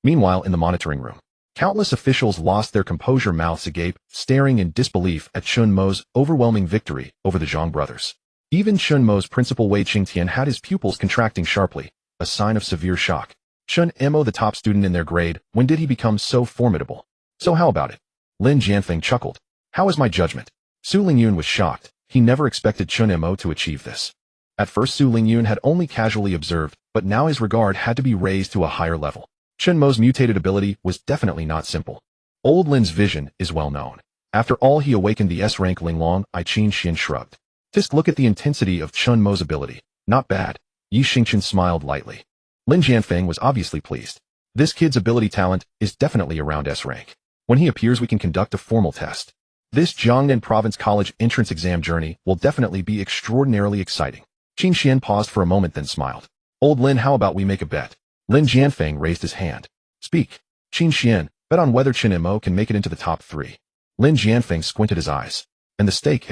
Meanwhile, in the monitoring room, countless officials lost their composure, mouths agape, staring in disbelief at Chen Mo's overwhelming victory over the Zhang brothers. Even Chen Mo's principal Wei Qingtian had his pupils contracting sharply, a sign of severe shock. Chen Mo, the top student in their grade, when did he become so formidable? So how about it? Lin Jianfeng chuckled. How is my judgment? Su Lingyun was shocked. He never expected Chen Mo to achieve this. At first, Su Lingyun had only casually observed, but now his regard had to be raised to a higher level. Chen Mo's mutated ability was definitely not simple. Old Lin's vision is well known. After all, he awakened the S-rank Linglong. Qin Xian shrugged. Just look at the intensity of Chen Mo's ability. Not bad. Yi Xingchen smiled lightly. Lin Jianfeng was obviously pleased. This kid's ability talent is definitely around S-rank. When he appears, we can conduct a formal test. This Jiangnan Province college entrance exam journey will definitely be extraordinarily exciting. Qin Xian paused for a moment, then smiled. Old Lin, how about we make a bet? Lin Jianfeng raised his hand. Speak. Qin Xian, bet on whether Chen Mo can make it into the top 3. Lin Jianfeng squinted his eyes. And the stake,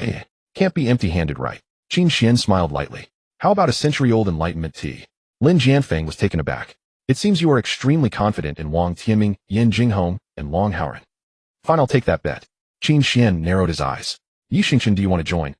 can't be empty-handed, right? Qin Xian smiled lightly. How about a century-old enlightenment tea? Lin Jianfeng was taken aback. It seems you are extremely confident in Wang Tianming, Yan Jinghong, and Long Haoren. Fine, I'll take that bet. Qin Xian narrowed his eyes. Yi Xingchen, do you want to join?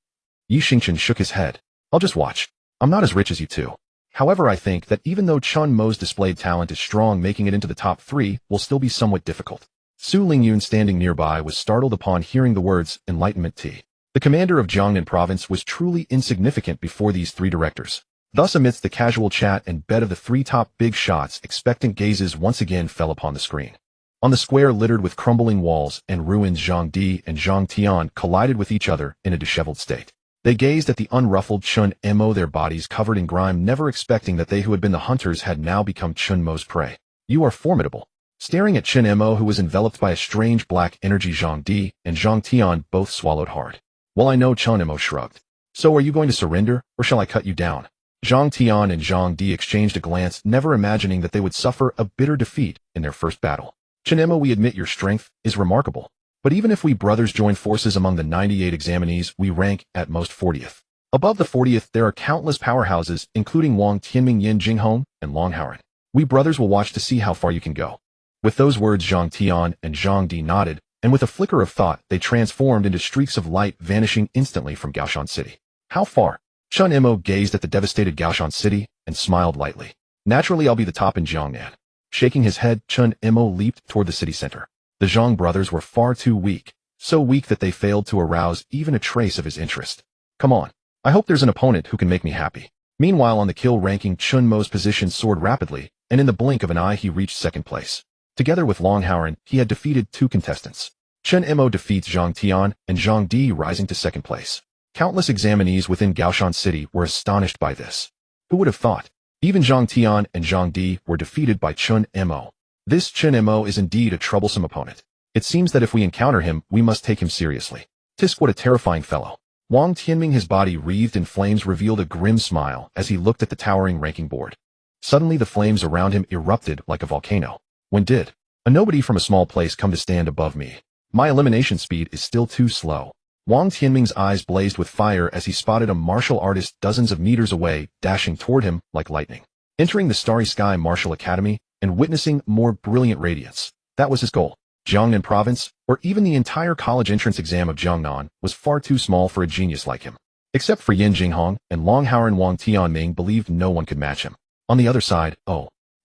Yi Xingchen shook his head. I'll just watch. I'm not as rich as you two. However, I think that even though Chen Mo's displayed talent is strong, making it into the top 3 will still be somewhat difficult. Su Lingyun, standing nearby, was startled upon hearing the words enlightenment tea. The commander of Jiangnan Province was truly insignificant before these 3 directors. Thus, amidst the casual chat and bet of the 3 top big shots, expectant gazes once again fell upon the screen. On the square littered with crumbling walls and ruins, Zhang Di and Zhang Tian collided with each other in a disheveled state. They gazed at the unruffled Chen Mo, their bodies covered in grime, never expecting that they who had been the hunters had now become Chen Mo's prey. You are formidable. Staring at Chen Mo, who was enveloped by a strange black energy, Zhang Di and Zhang Tian both swallowed hard. Well, I know, Chen Mo shrugged. So are you going to surrender, or shall I cut you down? Zhang Tian and Zhang Di exchanged a glance, never imagining that they would suffer a bitter defeat in their first battle. Chen Mo, we admit your strength is remarkable. But even if we brothers join forces among the 98 examinees, we rank at most 40th. Above the 40th, there are countless powerhouses, including Wang Tianming, Yan Jinghong, and Long Haoren. We brothers will watch to see how far you can go. With those words, Zhang Tian and Zhang Di nodded, and with a flicker of thought, they transformed into streaks of light, vanishing instantly from Gaoshan City. How far? Chen Mo gazed at the devastated Gaoshan City and smiled lightly. Naturally, I'll be the top in Jiangnan. Shaking his head, Chen Mo leaped toward the city center. The Zhang brothers were far too weak, so weak that they failed to arouse even a trace of his interest. Come on. I hope there's an opponent who can make me happy. Meanwhile, on the kill ranking, Chen Mo's position soared rapidly, and in the blink of an eye he reached second place. Together with Long Haoren, he had defeated 2 contestants. Chen Mo defeats Zhang Tian and Zhang Di, rising to second place. Countless examinees within Gaoshan City were astonished by this. Who would have thought? Even Zhang Tian and Zhang Di were defeated by Chen Mo. This Chen Mo is indeed a troublesome opponent. It seems that if we encounter him, we must take him seriously. Tisk, what a terrifying fellow. Wang Tianming, his body wreathed in flames, revealed a grim smile as he looked at the towering ranking board. Suddenly the flames around him erupted like a volcano. When did a nobody from a small place come to stand above me? My elimination speed is still too slow. Wang Tianming's eyes blazed with fire as he spotted a martial artist dozens of meters away, dashing toward him like lightning. Entering the Starry Sky Martial Academy and witnessing more brilliant radiance. That was his goal. Jiangnan Province, or even the entire college entrance exam of Jiangnan, was far too small for a genius like him. Except for Yin Jinghong and Longhao, Wang Tianming believed no one could match him. On the other side,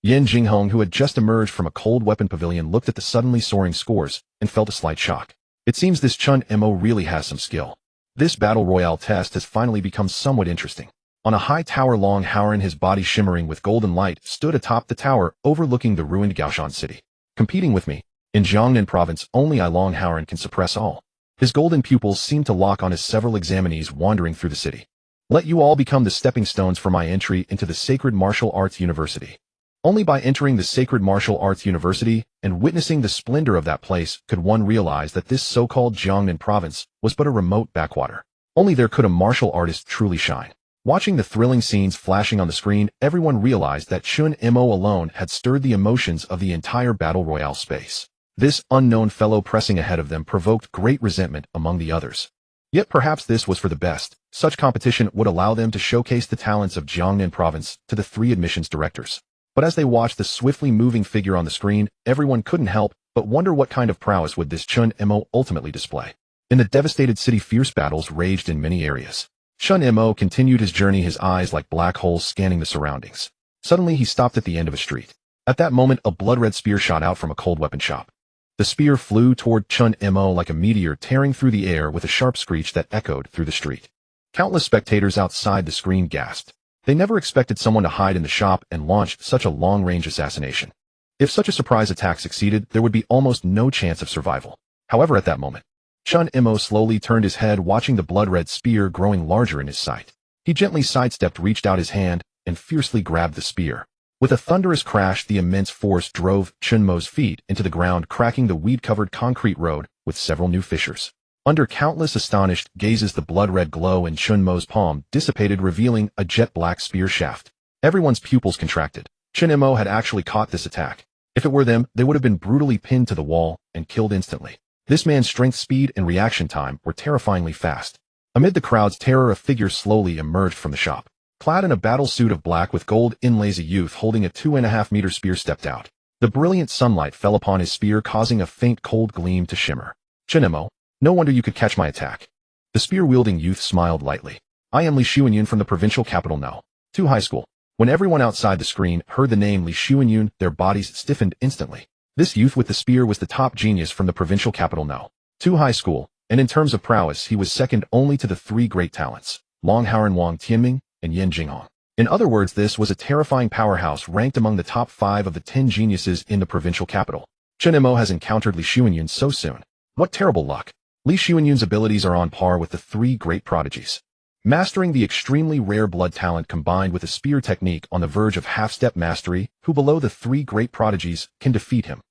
Yin Jinghong, who had just emerged from a cold weapon pavilion, looked at the suddenly soaring scores and felt a slight shock. It seems this Chen Mo really has some skill. This battle royale test has finally become somewhat interesting. On a high tower, Longhao, his body shimmering with golden light, stood atop the tower overlooking the ruined Gaoshan City. Competing with me? In Jiangnan Province, only I, Longhao, can suppress all. His golden pupils seemed to lock on as several examinees wandering through the city. Let you all become the stepping stones for my entry into the Sacred Martial Arts University. Only by entering the Sacred Martial Arts University and witnessing the splendor of that place could one realize that this so-called Jiangnan Province was but a remote backwater. Only there could a martial artist truly shine. Watching the thrilling scenes flashing on the screen, everyone realized that Chen Mo alone had stirred the emotions of the entire battle royale space. This unknown fellow pressing ahead of them provoked great resentment among the others. Yet perhaps this was for the best. Such competition would allow them to showcase the talents of Jiangnan Province to the three admissions directors. But as they watched the swiftly moving figure on the screen, everyone couldn't help but wonder what kind of prowess would this Chen Mo ultimately display. In the devastated city, fierce battles raged in many areas. Chen Mo continued his journey, his eyes like black holes scanning the surroundings. Suddenly he stopped at the end of a street. At that moment, a blood-red spear shot out from a cold weapon shop. The spear flew toward Chen Mo like a meteor, tearing through the air with a sharp screech that echoed through the street. Countless spectators outside the screen gasped. They never expected someone to hide in the shop and launch such a long-range assassination. If such a surprise attack succeeded, there would be almost no chance of survival. However, at that moment, Chen Mo slowly turned his head, watching the blood-red spear growing larger in his sight. He gently sidestepped, reached out his hand, and fiercely grabbed the spear. With a thunderous crash, the immense force drove Chen Mo's feet into the ground, cracking the weed-covered concrete road with several new fissures. Under countless astonished gazes, the blood-red glow in Chen Mo's palm dissipated, revealing a jet-black spear shaft. Everyone's pupils contracted. Chen Mo had actually caught this attack. If it were them, they would have been brutally pinned to the wall and killed instantly. This man's strength, speed, and reaction time were terrifyingly fast. Amid the crowd's terror, a figure slowly emerged from the shop. Clad in a battle suit of black with gold inlays, a youth holding a 2.5-meter spear stepped out. The brilliant sunlight fell upon his spear, causing a faint cold gleam to shimmer. Chen Mo, no wonder you could catch my attack. The spear-wielding youth smiled lightly. I am Li Xuanyun from the provincial capital No. 2 High School. When everyone outside the screen heard the name Li Xuanyun, their bodies stiffened instantly. This youth with the spear was the top genius from the provincial capital No. 2 High School, and in terms of prowess, he was second only to the three great talents, Longhao, Wang Tianming, and Yin Jinghong. In other words, this was a terrifying powerhouse ranked among the top 5 of the 10 geniuses in the provincial capital. Chen Mo has encountered Li Xuanyun so soon. What terrible luck. Li Xuanyun's abilities are on par with the three great prodigies. Mastering the extremely rare blood talent combined with a spear technique on the verge of half-step mastery, who below the three great prodigies can defeat him.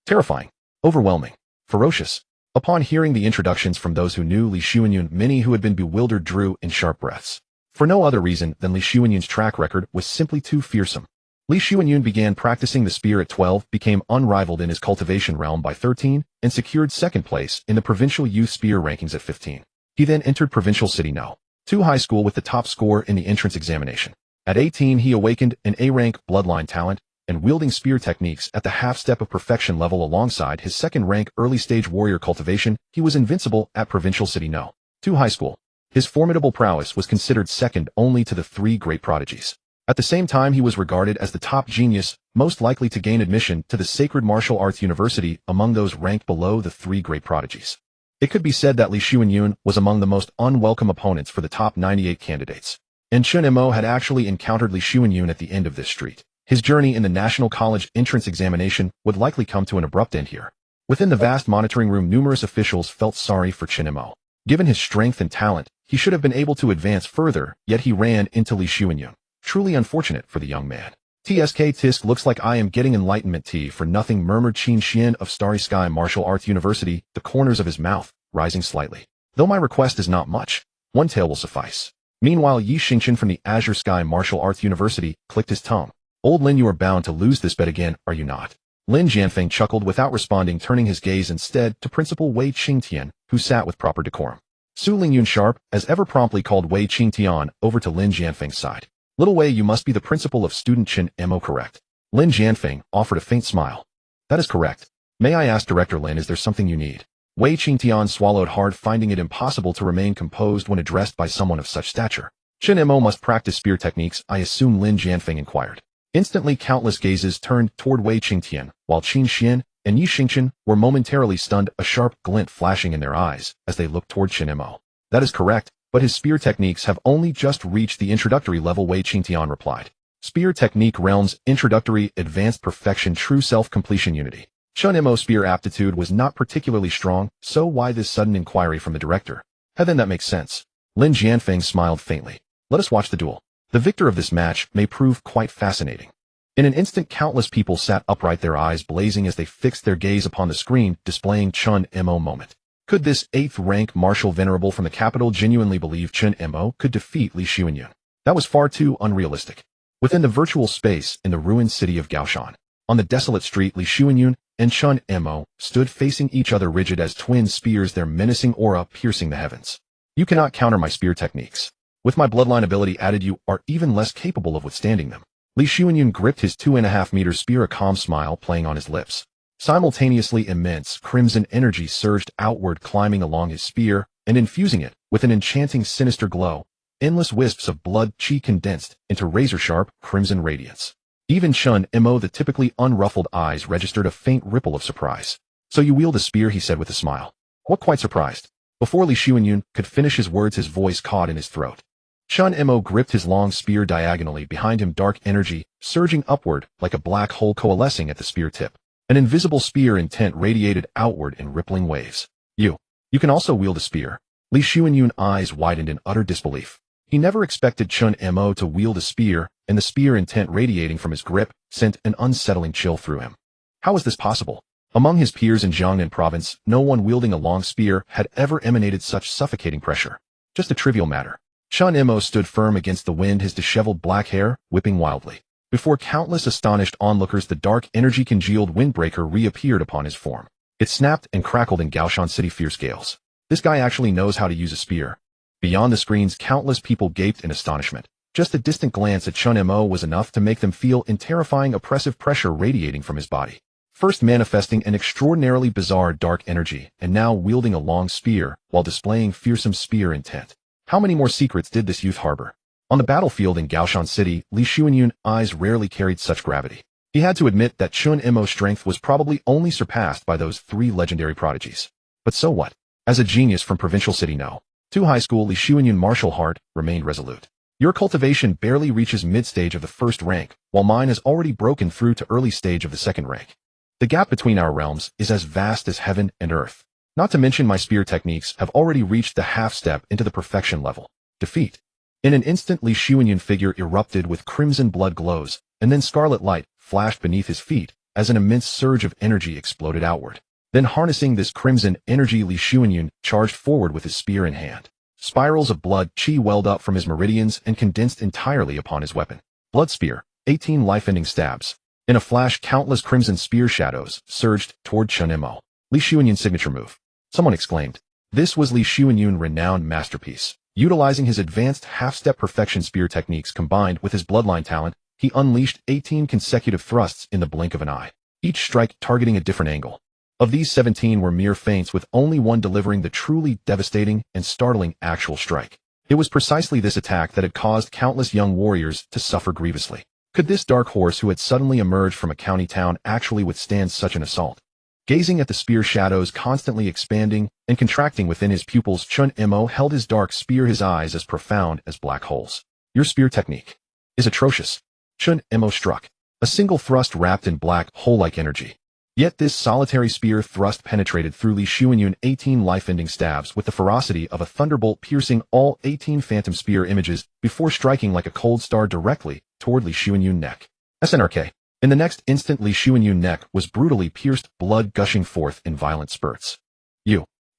Terrifying. Overwhelming. Ferocious. Upon hearing the introductions from those who knew Li Xuanyun, many who had been bewildered drew in sharp breaths. For no other reason than Li Xuanyun's track record was simply too fearsome. Li Xuanyun began practicing the spear at 12, became unrivaled in his cultivation realm by 13, and secured second place in the provincial youth spear rankings at 15. He then entered Provincial City No. 2 High School with the top score in the entrance examination. At 18, he awakened an A-rank bloodline talent and wielding spear techniques at the half-step of perfection level alongside his second-rank early-stage warrior cultivation. He was invincible at Provincial City No. 2 High School. His formidable prowess was considered second only to the three great prodigies. At the same time, he was regarded as the top genius, most likely to gain admission to the Sacred Martial Arts University among those ranked below the three great prodigies. It could be said that Li Xuanyun was among the most unwelcome opponents for the top 98 candidates. And Chen Mo had actually encountered Li Xuanyun at the end of this street. His journey in the National College entrance examination would likely come to an abrupt end here. Within the vast monitoring room, numerous officials felt sorry for Chen Mo. Given his strength and talent, He should have been able to advance further, yet he ran into Li Xuanyun. Truly unfortunate for the young man. TSK Tisk looks like I am getting enlightenment tea for nothing, murmured Qin Xian of Starry Sky Martial Arts University, the corners of his mouth rising slightly. Though my request is not much, one tale will suffice. Meanwhile, Yi Xingchen from the Azure Sky Martial Arts University clicked his tongue. Old Lin, you are bound to lose this bet again, are you not? Lin Jianfeng chuckled without responding, turning his gaze instead to Principal Wei Qingtian, who sat with proper decorum. Su Lingyun sharp, as ever, promptly called Wei Qingtian over to Lin Jianfeng's side. Little Wei, you must be the principal of student Chen Mo, correct? Lin Jianfeng offered a faint smile. That is correct. May I ask, Director Lin, is there something you need? Wei Qingtian swallowed hard, finding it impossible to remain composed when addressed by someone of such stature. Chen Mo must practice spear techniques, I assume, Lin Jianfeng inquired. Instantly, countless gazes turned toward Wei Qingtian, while Qin Xian and Yi Xingchen were momentarily stunned, a sharp glint flashing in their eyes as they looked toward Chen Mo. That is correct, but his spear techniques have only just reached the introductory level, Wei Qingtian replied. Spear technique realms, introductory, advanced perfection, true self-completion, unity. Chen Mo spear aptitude was not particularly strong, so why this sudden inquiry from the director? Then that makes sense. Lin Jianfeng smiled faintly. Let us watch the duel. The victor of this match may prove quite fascinating. In an instant, countless people sat upright, their eyes blazing as they fixed their gaze upon the screen displaying Chen Mo moment. Could this 8th-rank martial venerable from the capital genuinely believe Chen Mo could defeat Li Xuanyun? That was far too unrealistic. Within the virtual space in the ruined city of Gaoshan, on the desolate street, Li Xuanyun and Chen Mo stood facing each other, rigid as twin spears, their menacing aura piercing the heavens. You cannot counter my spear techniques. With my bloodline ability added, you are even less capable of withstanding them. Li Xuanyun gripped his 2.5-meter spear, a calm smile playing on his lips. Simultaneously, immense crimson energy surged outward, climbing along his spear and infusing it with an enchanting, sinister glow. Endless wisps of blood qi condensed into razor-sharp crimson radiance. Even Chen Mo, the typically unruffled eyes, registered a faint ripple of surprise. So you wield a spear, he said with a smile. What, quite surprised? Before Li Xuanyun could finish his words, his voice caught in his throat. Chen Mo gripped his long spear diagonally behind him, dark energy surging upward like a black hole coalescing at the spear tip. An invisible spear intent radiated outward in rippling waves. You can also wield a spear. Li Xuanyun's eyes widened in utter disbelief. He never expected Chen Mo to wield a spear, and the spear intent radiating from his grip sent an unsettling chill through him. How was this possible? Among his peers in Jiangnan Province, no one wielding a long spear had ever emanated such suffocating pressure. Just a trivial matter. Chen Mo stood firm against the wind, his disheveled black hair whipping wildly. Before countless astonished onlookers, the dark energy-congealed windbreaker reappeared upon his form. It snapped and crackled in Gaoshan City fierce gales. This guy actually knows how to use a spear. Beyond the screens, countless people gaped in astonishment. Just a distant glance at Chen Mo was enough to make them feel in terrifying oppressive pressure radiating from his body. First manifesting an extraordinarily bizarre dark energy, and now wielding a long spear while displaying fearsome spear intent. How many more secrets did this youth harbor? On the battlefield in Gaoshan City, Li Xuanyun's eyes rarely carried such gravity. He had to admit that Chen Mo's strength was probably only surpassed by those 3 legendary prodigies. But so what? As a genius from provincial city No. 2 high school, Li Xuanyun's martial heart remained resolute. Your cultivation barely reaches mid-stage of the 1st rank, while mine has already broken through to early stage of the 2nd rank. The gap between our realms is as vast as heaven and earth. Not to mention my spear techniques have already reached the half-step into the perfection level. Defeat. In an instant, Li Xuanyun's figure erupted with crimson blood glows, and then scarlet light flashed beneath his feet as an immense surge of energy exploded outward. Then, harnessing this crimson energy, Li Xuanyun charged forward with his spear in hand. Spirals of blood qi welled up from his meridians and condensed entirely upon his weapon. Blood spear, 18 life-ending stabs. In a flash, countless crimson spear shadows surged toward Chen Mo. Li Xuanyun's signature move. Someone exclaimed. This was Li Xuanyun's renowned masterpiece. Utilizing his advanced half-step perfection spear techniques combined with his bloodline talent, he unleashed 18 consecutive thrusts in the blink of an eye, each strike targeting a different angle. Of these, 17 were mere feints, with only one delivering the truly devastating and startling actual strike. It was precisely this attack that had caused countless young warriors to suffer grievously. Could this dark horse who had suddenly emerged from a county town actually withstand such an assault? Gazing at the spear shadows constantly expanding and contracting within his pupils, Chen Mo held his dark spear, his eyes as profound as black holes. Your spear technique is atrocious. Chen Mo struck. A single thrust wrapped in black hole-like energy. Yet this solitary spear thrust penetrated through Li Xuanyun 18 life-ending stabs with the ferocity of a thunderbolt, piercing all 18 phantom spear images before striking like a cold star directly toward Li Xuanyun's neck. SNRK. In the next instant, Li Xuanyun's neck was brutally pierced, blood gushing forth in violent spurts.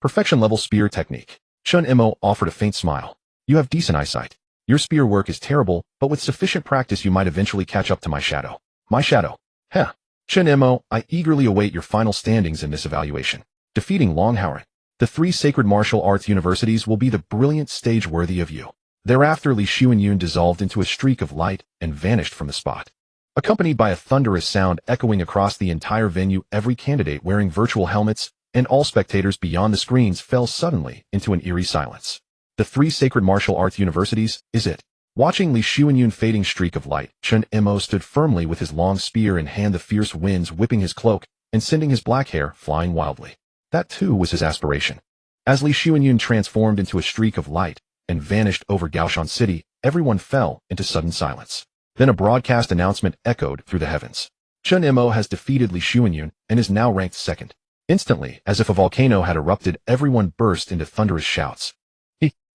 Perfection-level spear technique. Chen Mo offered a faint smile. You have decent eyesight. Your spear work is terrible, but with sufficient practice you might eventually catch up to my shadow. My shadow. Heh. Chen Mo, I eagerly await your final standings in this evaluation. Defeating Longhauren. The 3 sacred martial arts universities will be the brilliant stage worthy of you. Thereafter, Li Xuanyun dissolved into a streak of light and vanished from the spot. Accompanied by a thunderous sound echoing across the entire venue, every candidate wearing virtual helmets and all spectators beyond the screens fell suddenly into an eerie silence. The 3 sacred martial arts universities, is it? Watching Li Xuanyun's fading streak of light, Chen Mo stood firmly with his long spear in hand, the fierce winds whipping his cloak and sending his black hair flying wildly. That too was his aspiration. As Li Xuanyun transformed into a streak of light and vanished over Gaoshan City, everyone fell into sudden silence. Then a broadcast announcement echoed through the heavens. Chen Mo has defeated Li Xuanyun and is now ranked second. Instantly, as if a volcano had erupted, everyone burst into thunderous shouts.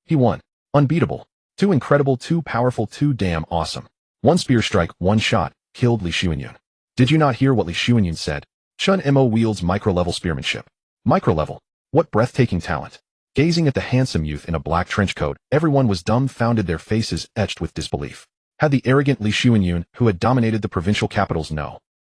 He won. Unbeatable. Too incredible, too powerful, too damn awesome. One spear strike, one shot, killed Li Xuanyun. Did you not hear what Li Xuanyun said? Chen Mo wields micro-level spearmanship. Micro-level. What breathtaking talent. Gazing at the handsome youth in a black trench coat, everyone was dumbfounded, their faces etched with disbelief. Had the arrogant Li Xuanyun, who had dominated the provincial capitals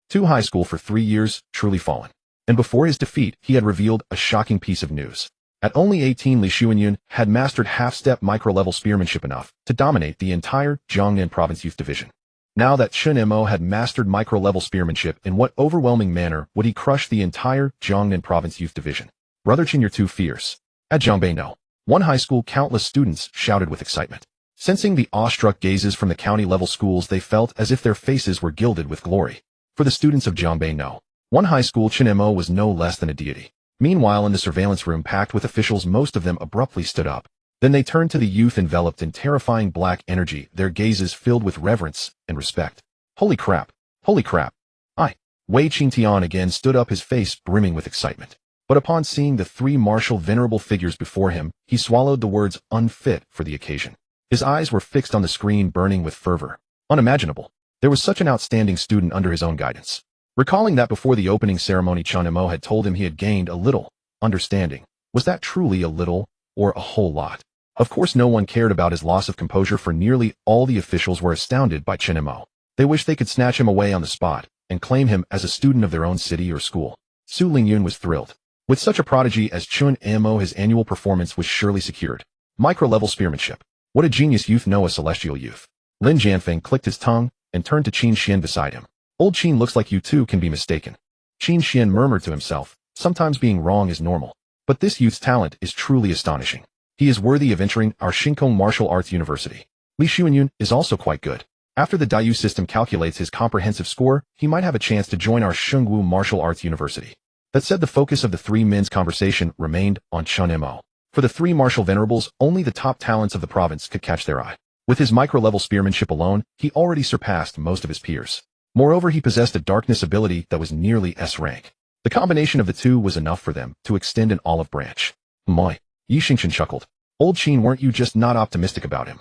too high school for 3 years, truly fallen? And before his defeat, he had revealed a shocking piece of news. At only 18, Li Xuanyun had mastered half-step micro-level spearmanship enough to dominate the entire Jiangnan Province youth division. Now that Chen Mo had mastered micro-level spearmanship, in what overwhelming manner would he crush the entire Jiangnan Province youth division? Brother Chen, you're too fierce. At Jiangbei one high school, countless students shouted with excitement. Sensing the awestruck gazes from the county-level schools, they felt as if their faces were gilded with glory. For the students of Jiangbei one high school, Chen Mo was no less than a deity. Meanwhile, in the surveillance room packed with officials, most of them abruptly stood up. Then they turned to the youth enveloped in terrifying black energy, their gazes filled with reverence and respect. Holy crap! Holy crap! Wei Qingtian again stood up, his face brimming with excitement. But upon seeing the 3 martial venerable figures before him, he swallowed the words unfit for the occasion. His eyes were fixed on the screen, burning with fervor. Unimaginable. There was such an outstanding student under his own guidance. Recalling that before the opening ceremony Chen Mo had told him he had gained a little understanding. Was that truly a little, or a whole lot? Of course no one cared about his loss of composure, for nearly all the officials were astounded by Chen Mo. They wished they could snatch him away on the spot and claim him as a student of their own city or school. Su Lingyun was thrilled. With such a prodigy as Chen Mo, his annual performance was surely secured. Micro-level spearmanship. What a genius youth, a celestial youth. Lin Jianfeng clicked his tongue and turned to Qin Xian beside him. Old Qin, looks like you two can be mistaken. Qin Xian murmured to himself, sometimes being wrong is normal. But this youth's talent is truly astonishing. He is worthy of entering our Shinkong Martial Arts University. Li Xuanyun is also quite good. After the Daiyu system calculates his comprehensive score, he might have a chance to join our Shengwu Martial Arts University. That said, the focus of the 3 men's conversation remained on Chen Mo. For the 3 martial venerables, only the top talents of the province could catch their eye. With his micro-level spearmanship alone, he already surpassed most of his peers. Moreover, he possessed a darkness ability that was nearly S rank. The combination of the two was enough for them to extend an olive branch. Moi. Yi Xingchen chuckled. Old Qin, weren't you just not optimistic about him?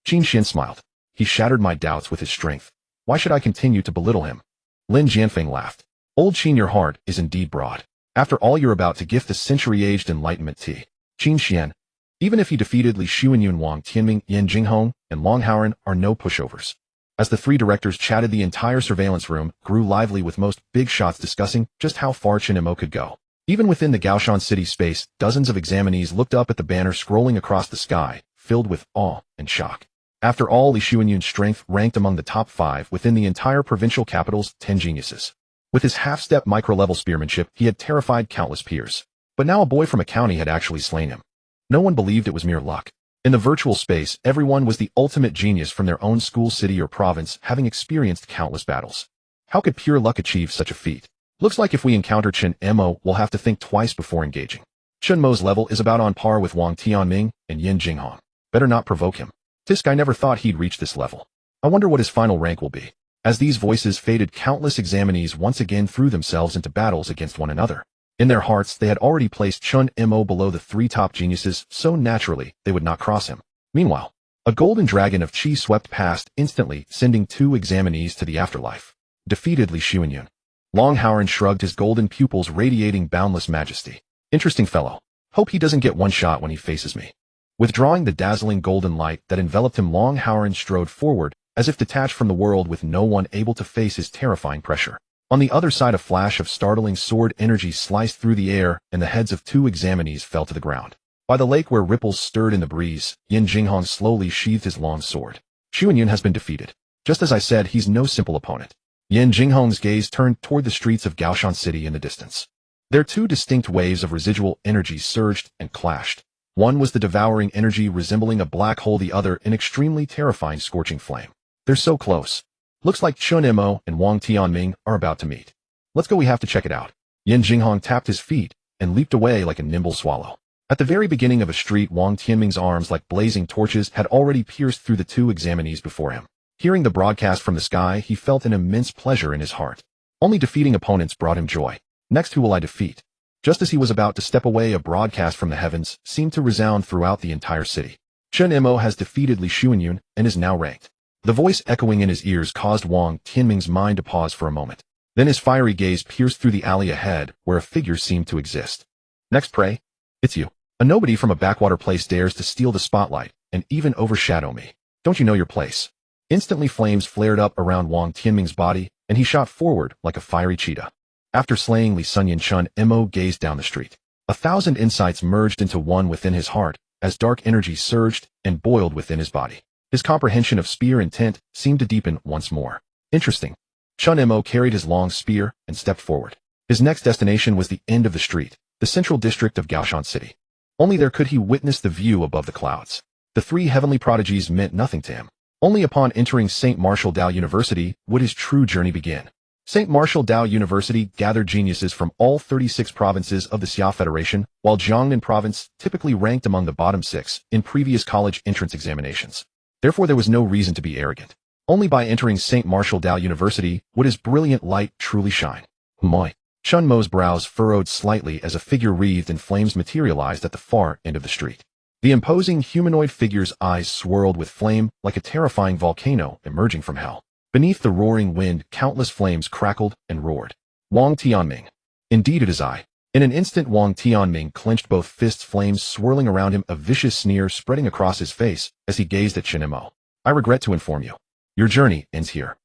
Qin Xian smiled. He shattered my doubts with his strength. Why should I continue to belittle him? Lin Jianfeng laughed. Old Qin, your heart is indeed broad. After all, you're about to gift the century-aged enlightenment tea. Qin Xian. Even if he defeated Li Xuanyun, Wang Tianming, Yan Jinghong, and Longhauren are no pushovers. As the 3 directors chatted, the entire surveillance room grew lively, with most big shots discussing just how far Chen Mo could go. Even within the Gaoshan city space, dozens of examinees looked up at the banner scrolling across the sky, filled with awe and shock. After all, Li Xuanyun's strength ranked among the top 5 within the entire provincial capital's 10 geniuses. With his half-step micro-level spearmanship, he had terrified countless peers. But now a boy from a county had actually slain him. No one believed it was mere luck. In the virtual space, everyone was the ultimate genius from their own school, city, or province, having experienced countless battles. How could pure luck achieve such a feat? Looks like if we encounter Chen Mo, we'll have to think twice before engaging. Chen Mo's level is about on par with Wang Tianming and Yan Jinghong. Better not provoke him. Tisk, I never thought he'd reach this level. I wonder what his final rank will be. As these voices faded, countless examinees once again threw themselves into battles against one another. In their hearts, they had already placed Chen Mo below the three top geniuses so naturally they would not cross him. Meanwhile, a golden dragon of qi swept past instantly, sending two examinees to the afterlife. Defeated Li Xuanyun. Long Howren shrugged, his golden pupils radiating boundless majesty. Interesting fellow. Hope he doesn't get one shot when he faces me. Withdrawing the dazzling golden light that enveloped him, Long Howren strode forward, as if detached from the world, with no one able to face his terrifying pressure. On the other side, a flash of startling sword energy sliced through the air, and the heads of two examinees fell to the ground. By the lake where ripples stirred in the breeze, Yin Jinghong slowly sheathed his long sword. Xuanyun has been defeated. Just as I said, he's no simple opponent. Yin Jinghong's gaze turned toward the streets of Gaoshan City in the distance. There two distinct waves of residual energy surged and clashed. One was the devouring energy resembling a black hole, the other an extremely terrifying scorching flame. They're so close. Looks like Chen Mo and Wang Tianming are about to meet. Let's go, we have to check it out. Yin Jinghong tapped his feet and leaped away like a nimble swallow. At the very beginning of a street, Wang Tianming's arms, like blazing torches, had already pierced through the two examinees before him. Hearing the broadcast from the sky, he felt an immense pleasure in his heart. Only defeating opponents brought him joy. Next, who will I defeat? Just as he was about to step away, a broadcast from the heavens seemed to resound throughout the entire city. Chen Mo has defeated Li Xuanyun and is now ranked. The voice echoing in his ears caused Wang Tianming's mind to pause for a moment. Then his fiery gaze pierced through the alley ahead, where a figure seemed to exist. Next prey? It's you. A nobody from a backwater place dares to steal the spotlight and even overshadow me. Don't you know your place? Instantly, flames flared up around Wang Tianming's body, and he shot forward like a fiery cheetah. After slaying Li Xuanyun, Chen Mo gazed down the street. 1,000 insights merged into one within his heart, as dark energy surged and boiled within his body. His comprehension of spear intent seemed to deepen once more. Interesting. Chen Mo carried his long spear and stepped forward. His next destination was the end of the street, the central district of Gaoshan City. Only there could he witness the view above the clouds. The three heavenly prodigies meant nothing to him. Only upon entering St. Martial Dao University would his true journey begin. St. Martial Dao University gathered geniuses from all 36 provinces of the Xia Federation, while Jiangnan Province typically ranked among the bottom 6 in previous college entrance examinations. Therefore, there was no reason to be arrogant. Only by entering St. Martial Dao University would his brilliant light truly shine. Moi. Chen Mo's brows furrowed slightly as a figure wreathed in flames materialized at the far end of the street. The imposing humanoid figure's eyes swirled with flame like a terrifying volcano emerging from hell. Beneath the roaring wind, countless flames crackled and roared. Wang Tianming. Indeed, it is I. In an instant, Wang Tianming clenched both fists, flames swirling around him, a vicious sneer spreading across his face as he gazed at Chen Mo. I regret to inform you. Your journey ends here.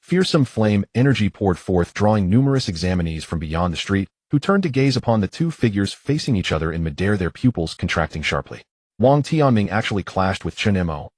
Fearsome flame energy poured forth, drawing numerous examinees from beyond the street, who turned to gaze upon the two figures facing each other in midair, their pupils contracting sharply. Wang Tianming actually clashed with Chen Mo,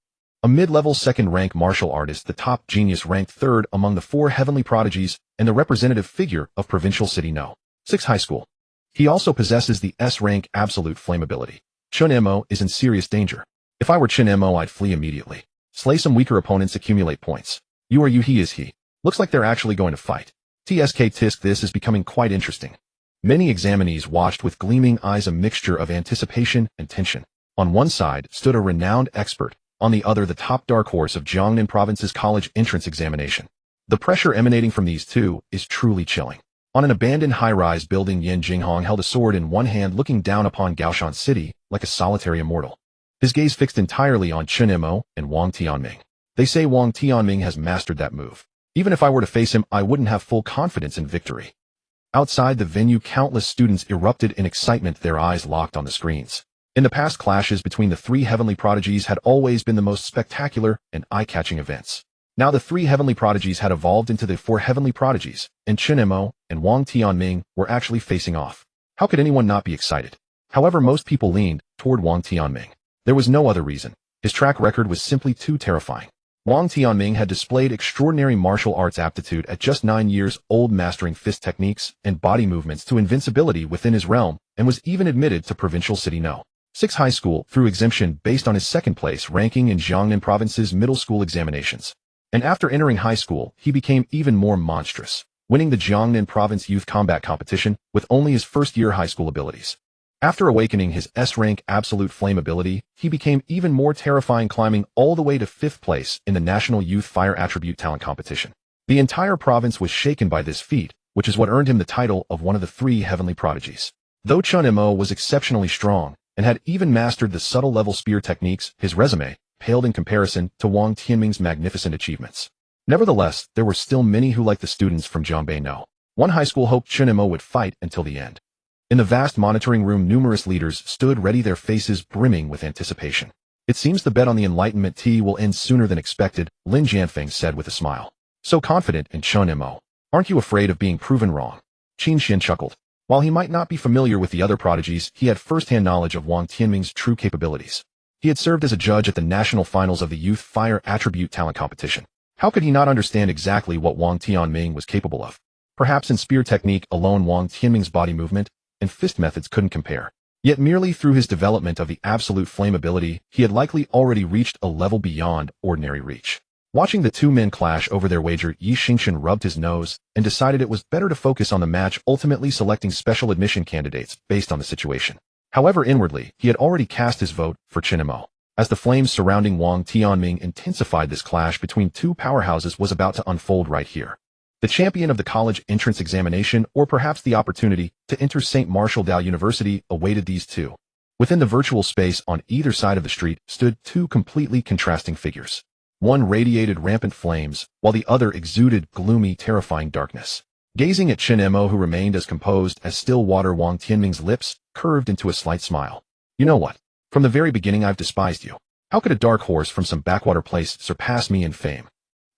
a mid-level second-rank martial artist, the top genius ranked third among the 4 heavenly prodigies and the representative figure of provincial city No. 6 high school. He also possesses the S-rank absolute flame ability. Chen Mo is in serious danger. If I were Chen Mo, I'd flee immediately. Slay some weaker opponents, accumulate points. You are you, he is he. Looks like they're actually going to fight. Tisk, this is becoming quite interesting. Many examinees watched with gleaming eyes, a mixture of anticipation and tension. On one side stood a renowned expert, on the other the top dark horse of Jiangnan Province's college entrance examination. The pressure emanating from these two is truly chilling. On an abandoned high-rise building, Yin Jinghong held a sword in one hand, looking down upon Gaoshan City like a solitary immortal. His gaze fixed entirely on Chen Mo and Wang Tianming. They say Wang Tianming has mastered that move. Even if I were to face him, I wouldn't have full confidence in victory. Outside the venue, countless students erupted in excitement, their eyes locked on the screens. In the past, clashes between the 3 heavenly prodigies had always been the most spectacular and eye-catching events. Now the 3 heavenly prodigies had evolved into the 4 heavenly prodigies, and Chen Mo and Wang Tianming were actually facing off. How could anyone not be excited? However, most people leaned toward Wang Tianming. There was no other reason. His track record was simply too terrifying. Wang Tianming had displayed extraordinary martial arts aptitude at just 9 years old, mastering fist techniques and body movements to invincibility within his realm, and was even admitted to provincial city No. 6 high school through exemption based on his second-place ranking in Jiangnan Province's middle school examinations. And after entering high school, he became even more monstrous, winning the Jiangnan Province Youth Combat Competition with only his first-year high school abilities. After awakening his S-rank absolute flame ability, he became even more terrifying, climbing all the way to 5th place in the National Youth Fire Attribute Talent Competition. The entire province was shaken by this feat, which is what earned him the title of one of the 3 heavenly prodigies. Though Chen Mo was exceptionally strong and had even mastered the subtle level spear techniques, his resume paled in comparison to Wang Tianming's magnificent achievements. Nevertheless, there were still many who, like the students from Jiangnan, one high school, hoped Chen Mo would fight until the end. In the vast monitoring room, numerous leaders stood ready, their faces brimming with anticipation. It seems the bet on the Enlightenment tea will end sooner than expected, Lin Jianfeng said with a smile. So confident in Chen Mo. Aren't you afraid of being proven wrong? Qin Xin chuckled. While he might not be familiar with the other prodigies, he had first-hand knowledge of Wang Tianming's true capabilities. He had served as a judge at the national finals of the Youth Fire Attribute Talent Competition. How could he not understand exactly what Wang Tianming was capable of? Perhaps in spear technique alone, Wang Tianming's body movement and fist methods couldn't compare. Yet merely through his development of the absolute flame ability, he had likely already reached a level beyond ordinary reach. Watching the 2 men clash over their wager, Yi Xingchen rubbed his nose and decided it was better to focus on the match, ultimately selecting special admission candidates based on the situation. However, inwardly, he had already cast his vote for Chen Mo. As the flames surrounding Wang Tianming intensified, this clash between 2 powerhouses was about to unfold right here. The champion of the college entrance examination, or perhaps the opportunity to enter St. Martial Dao University, awaited these 2. Within the virtual space on either side of the street stood 2 completely contrasting figures. One radiated rampant flames, while the other exuded gloomy, terrifying darkness. Gazing at Chen Mo, who remained as composed as still water, Wang Tianming's lips curved into a slight smile. You know what? From the very beginning I've despised you. How could a dark horse from some backwater place surpass me in fame?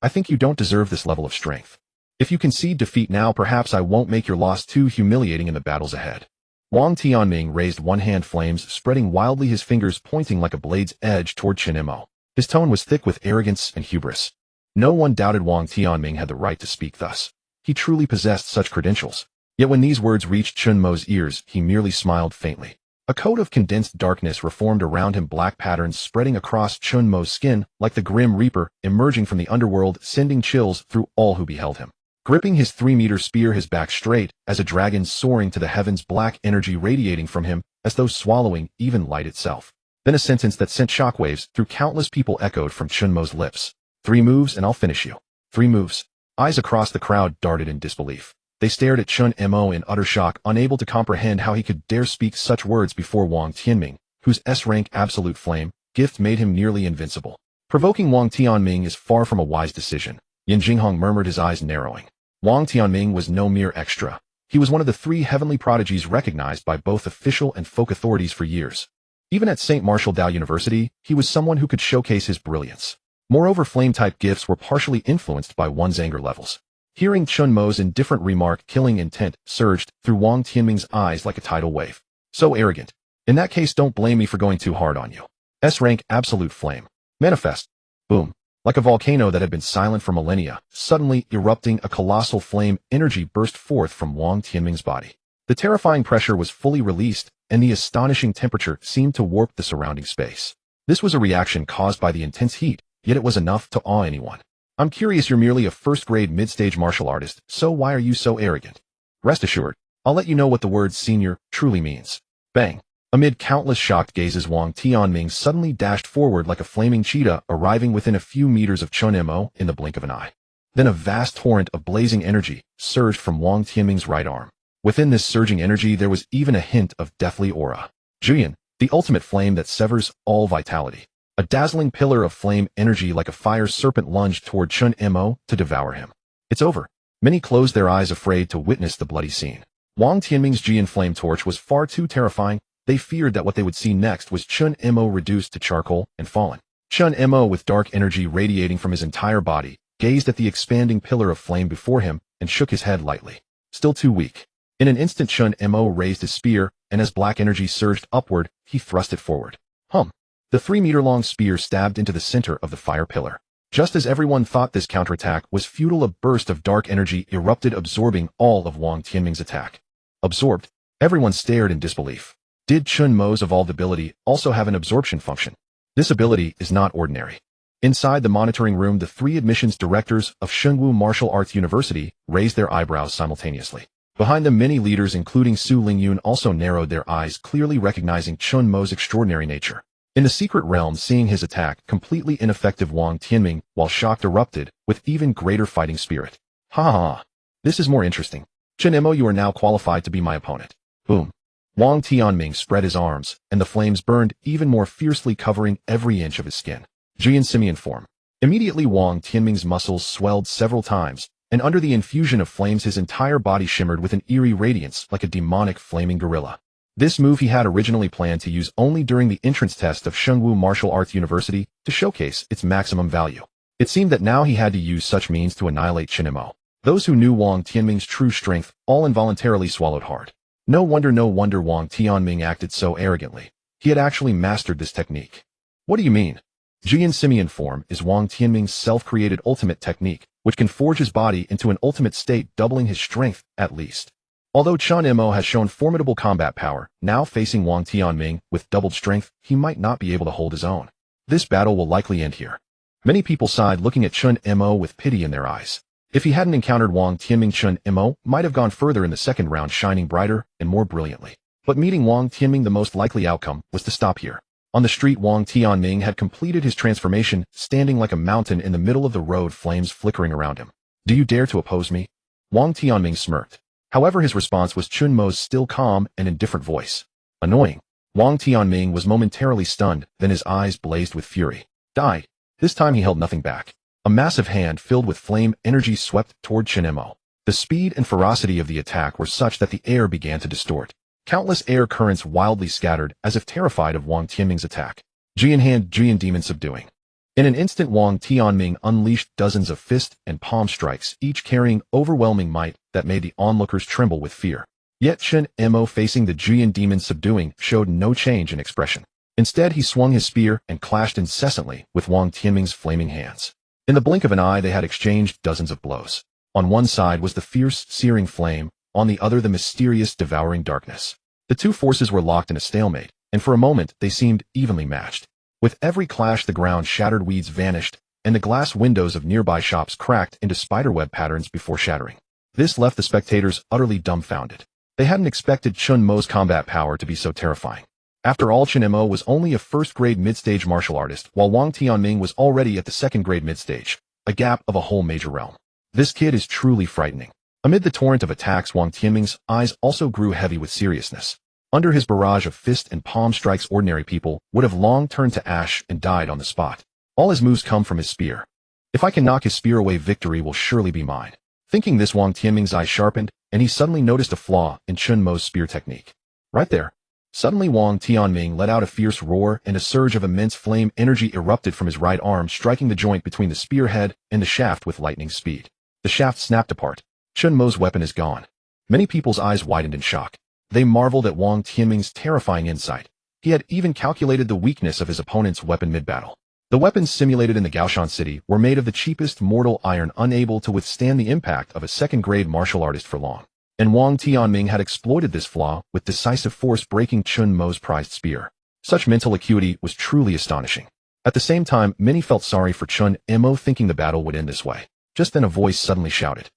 I think you don't deserve this level of strength. If you concede defeat now, perhaps I won't make your loss too humiliating in the battles ahead. Wang Tianming raised one hand, flames spreading wildly, his fingers pointing like a blade's edge toward Chen Mo. His tone was thick with arrogance and hubris. No one doubted Wang Tianming had the right to speak thus. He truly possessed such credentials. Yet when these words reached Chen Mo's ears, he merely smiled faintly. A coat of condensed darkness reformed around him, black patterns spreading across Chen Mo's skin like the Grim Reaper emerging from the underworld, sending chills through all who beheld him. Gripping his 3-meter spear, his back straight as a dragon soaring to the heavens, black energy radiating from him as though swallowing even light itself. Then a sentence that sent shockwaves through countless people echoed from Chen Mo's lips. 3 moves and I'll finish you. 3 moves. Eyes across the crowd darted in disbelief. They stared at Chen Mo in utter shock, unable to comprehend how he could dare speak such words before Wang Tianming, whose S-rank absolute flame gift made him nearly invincible. Provoking Wang Tianming is far from a wise decision, Yin Jinghong murmured, his eyes narrowing. Wang Tianming was no mere extra. He was one of the 3 heavenly prodigies recognized by both official and folk authorities for years. Even at St. Martial Dao University, he was someone who could showcase his brilliance. Moreover, flame-type gifts were partially influenced by one's anger levels. Hearing Chen Mo's indifferent remark, killing intent surged through Wang Tianming's eyes like a tidal wave. So arrogant. In that case, don't blame me for going too hard on you. S-rank absolute flame. Manifest. Boom. Like a volcano that had been silent for millennia, suddenly erupting, a colossal flame energy burst forth from Wang Tianming's body. The terrifying pressure was fully released, and the astonishing temperature seemed to warp the surrounding space. This was a reaction caused by the intense heat, yet it was enough to awe anyone. I'm curious, you're merely a first-grade mid-stage martial artist, so why are you so arrogant? Rest assured, I'll let you know what the word senior truly means. Bang. Amid countless shocked gazes, Wang Tianming suddenly dashed forward like a flaming cheetah, arriving within a few meters of Chen Mo in the blink of an eye. Then a vast torrent of blazing energy surged from Wang Tianming's right arm. Within this surging energy there was even a hint of deathly aura. Juyan, the ultimate flame that severs all vitality. A dazzling pillar of flame energy like a fire serpent lunged toward Chen Mo to devour him. It's over. Many closed their eyes, afraid to witness the bloody scene. Wang Tianming's Jian flame torch was far too terrifying. They feared that what they would see next was Chen Mo reduced to charcoal and fallen. Chen Mo, with dark energy radiating from his entire body, gazed at the expanding pillar of flame before him and shook his head lightly. Still too weak. In an instant, Chen Mo raised his spear, and as black energy surged upward, he thrust it forward. Hum. The 3-meter-long spear stabbed into the center of the fire pillar. Just as everyone thought this counterattack was futile, a burst of dark energy erupted, absorbing all of Wang Tianming's attack. Absorbed? Everyone stared in disbelief. Did Chen Mo's evolved ability also have an absorption function? This ability is not ordinary. Inside the monitoring room, the 3 admissions directors of Shengwu Martial Arts University raised their eyebrows simultaneously. Behind them, many leaders, including Su Lingyun, also narrowed their eyes, clearly recognizing Chen Mo's extraordinary nature. In the secret realm, seeing his attack, completely ineffective, Wang Tianming, while shocked, erupted with even greater fighting spirit. Ha ha ha. This is more interesting. Chen Mo, you are now qualified to be my opponent. Boom. Wang Tianming spread his arms, and the flames burned even more fiercely, covering every inch of his skin. Jian Simian form. Immediately, Wang Tianming's muscles swelled several times, and under the infusion of flames his entire body shimmered with an eerie radiance like a demonic flaming gorilla. This move he had originally planned to use only during the entrance test of Shengwu Martial Arts University to showcase its maximum value. It seemed that now he had to use such means to annihilate Chen Mo. Those who knew Wang Tianming's true strength all involuntarily swallowed hard. No wonder Wang Tianming acted so arrogantly. He had actually mastered this technique. What do you mean? Jian Simian form is Wang Tianming's self-created ultimate technique, which can forge his body into an ultimate state, doubling his strength at least. Although Chen Mo has shown formidable combat power, now facing Wang Tianming with doubled strength, he might not be able to hold his own. This battle will likely end here. Many people sighed, looking at Chen Mo with pity in their eyes. If he hadn't encountered Wang Tianming, Chen Mo might have gone further in the second round, shining brighter and more brilliantly. But meeting Wang Tianming, the most likely outcome was to stop here. On the street, Wang Tianming had completed his transformation, standing like a mountain in the middle of the road, flames flickering around him. Do you dare to oppose me? Wang Tianming smirked. However, his response was Chen Mo's still calm and indifferent voice. Annoying. Wang Tianming was momentarily stunned, then his eyes blazed with fury. Die. This time he held nothing back. A massive hand filled with flame energy swept toward Chen Mo. The speed and ferocity of the attack were such that the air began to distort. Countless air currents wildly scattered, as if terrified of Wang Tianming's attack. Jian hand, Jian demon subduing. In an instant, Wang Tianming unleashed dozens of fist and palm strikes, each carrying overwhelming might that made the onlookers tremble with fear. Yet Chen Mo, facing the Jian demon subduing, showed no change in expression. Instead, he swung his spear and clashed incessantly with Wang Tianming's flaming hands. In the blink of an eye, they had exchanged dozens of blows. On one side was the fierce, searing flame, on the other the mysterious, devouring darkness. The two forces were locked in a stalemate, and for a moment they seemed evenly matched. With every clash, the ground shattered, weeds vanished, and the glass windows of nearby shops cracked into spiderweb patterns before shattering. This left the spectators utterly dumbfounded. They hadn't expected Chen Mo's combat power to be so terrifying. After all, Chen Mo was only a first-grade mid-stage martial artist, while Wang Tianming was already at the second-grade mid-stage, a gap of a whole major realm. This kid is truly frightening. Amid the torrent of attacks, Wang Tianming's eyes also grew heavy with seriousness. Under his barrage of fist and palm strikes, ordinary people would have long turned to ash and died on the spot. All his moves come from his spear. If I can knock his spear away, victory will surely be mine. Thinking this, Wang Tianming's eyes sharpened, and he suddenly noticed a flaw in Chen Mo's spear technique. Right there. Suddenly, Wang Tianming let out a fierce roar, and a surge of immense flame energy erupted from his right arm, striking the joint between the spearhead and the shaft with lightning speed. The shaft snapped apart. Chen Mo's weapon is gone. Many people's eyes widened in shock. They marveled at Wang Tianming's terrifying insight. He had even calculated the weakness of his opponent's weapon mid-battle. The weapons simulated in the Gaoshan city were made of the cheapest mortal iron, unable to withstand the impact of a second-grade martial artist for long. And Wang Tianming had exploited this flaw with decisive force, breaking Chen Mo's prized spear. Such mental acuity was truly astonishing. At the same time, many felt sorry for Chen Mo, thinking the battle would end this way. Just then a voice suddenly shouted,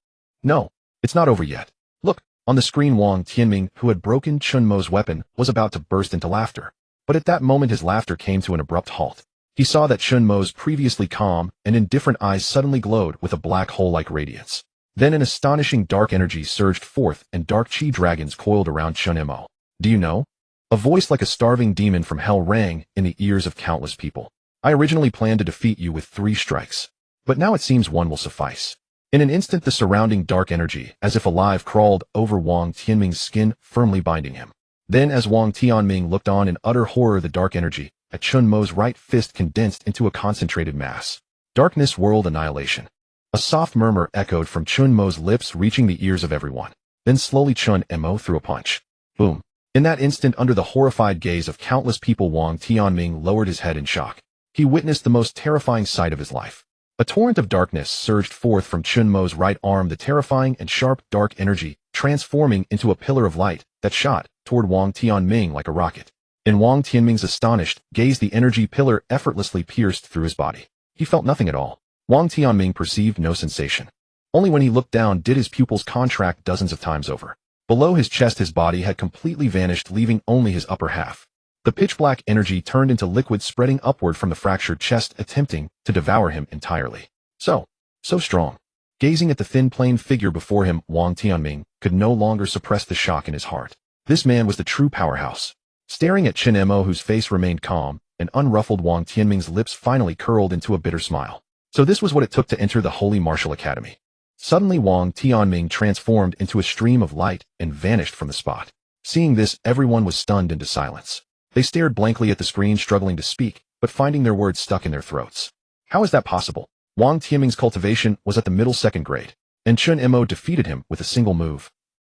"No, it's not over yet." Look, on the screen, Wang Tianming, who had broken Chen Mo's weapon, was about to burst into laughter. But at that moment his laughter came to an abrupt halt. He saw that Chen Mo's previously calm and indifferent eyes suddenly glowed with a black hole-like radiance. Then an astonishing dark energy surged forth, and dark chi dragons coiled around Chen Mo. Do you know? A voice like a starving demon from hell rang in the ears of countless people. I originally planned to defeat you with 3 strikes. But now it seems 1 will suffice. In an instant, the surrounding dark energy, as if alive, crawled over Wang Tianming's skin, firmly binding him. Then, as Wang Tianming looked on in utter horror, the dark energy at Chen Mo's right fist condensed into a concentrated mass. Darkness, world annihilation. A soft murmur echoed from Chen Mo's lips, reaching the ears of everyone. Then slowly Chen Mo threw a punch. Boom. In that instant, under the horrified gaze of countless people, Wang Tianming lowered his head in shock. He witnessed the most terrifying sight of his life. A torrent of darkness surged forth from Chen Mo's right arm, the terrifying and sharp dark energy transforming into a pillar of light that shot toward Wang Tianming like a rocket. In Wang Tianming's astonished gaze, the energy pillar effortlessly pierced through his body. He felt nothing at all. Wang Tianming perceived no sensation. Only when he looked down did his pupils contract dozens of times over. Below his chest his body had completely vanished, leaving only his upper half. The pitch-black energy turned into liquid spreading upward from the fractured chest, attempting to devour him entirely. So strong. Gazing at the thin plain figure before him, Wang Tianming could no longer suppress the shock in his heart. This man was the true powerhouse. Staring at Chen Mo, whose face remained calm and unruffled, Wang Tianming's lips finally curled into a bitter smile. So this was what it took to enter the Holy Martial Academy. Suddenly Wang Tianming transformed into a stream of light and vanished from the spot. Seeing this, everyone was stunned into silence. They stared blankly at the screen, struggling to speak, but finding their words stuck in their throats. How is that possible? Wang Tianming's cultivation was at the middle second grade, and Chen Mo defeated him with a single move.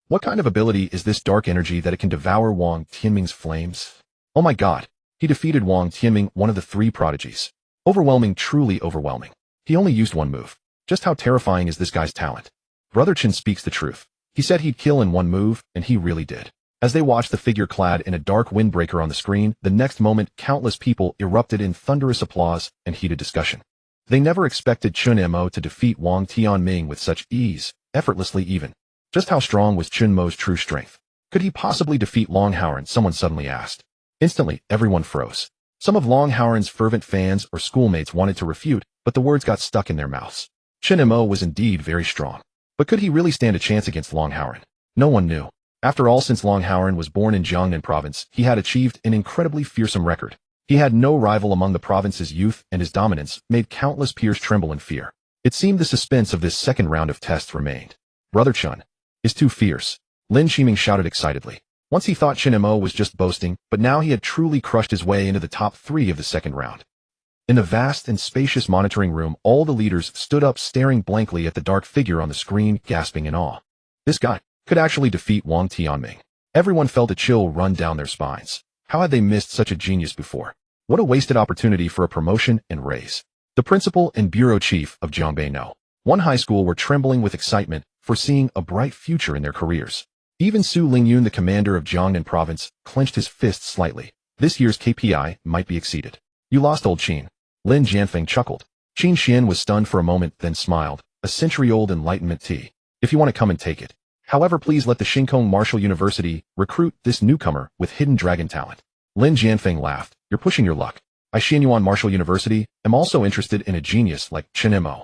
What kind of ability is this dark energy that it can devour Wang Tianming's flames? Oh my god, he defeated Wang Tianming, one of the three prodigies. Overwhelming, truly overwhelming. He only used one move. Just how terrifying is this guy's talent? Brother Chen speaks the truth. He said he'd kill in one move, and he really did. As they watched the figure clad in a dark windbreaker on the screen, the next moment countless people erupted in thunderous applause and heated discussion. They never expected Chen Mo to defeat Wang Tianming with such ease, effortlessly even. Just how strong was Chen Mo's true strength? Could he possibly defeat Long Howren? Someone suddenly asked. Instantly, everyone froze. Some of Long Howren's fervent fans or schoolmates wanted to refute, but the words got stuck in their mouths. Chen Mo was indeed very strong. But could he really stand a chance against Long Howren? No one knew. After all, since Long Howren was born in Jiangnan Province, he had achieved an incredibly fearsome record. He had no rival among the province's youth, and his dominance made countless peers tremble in fear. It seemed the suspense of this second round of tests remained. Brother Chen is too fierce, Lin Shiming shouted excitedly. Once he thought Chen Mo was just boasting, but now he had truly crushed his way into the top 3 of the second round. In the vast and spacious monitoring room, all the leaders stood up, staring blankly at the dark figure on the screen, gasping in awe. This guy could actually defeat Wang Tianming. Everyone felt a chill run down their spines. How had they missed such a genius before? What a wasted opportunity for a promotion and raise. The principal and bureau chief of Jiangnan One High School were trembling with excitement, foreseeing a bright future in their careers. Even Su Lingyun, the commander of Jiangnan Province, clenched his fists slightly. This year's KPI might be exceeded. You lost, old Qin. Lin Jianfeng chuckled. Qin Xian was stunned for a moment, then smiled. A century-old enlightenment tea. If you want to come and take it. However, please let the Xingkong Martial University recruit this newcomer with hidden dragon talent. Lin Jianfeng laughed. You're pushing your luck. I, Xianyuan Martial University, am also interested in a genius like Chen Mo.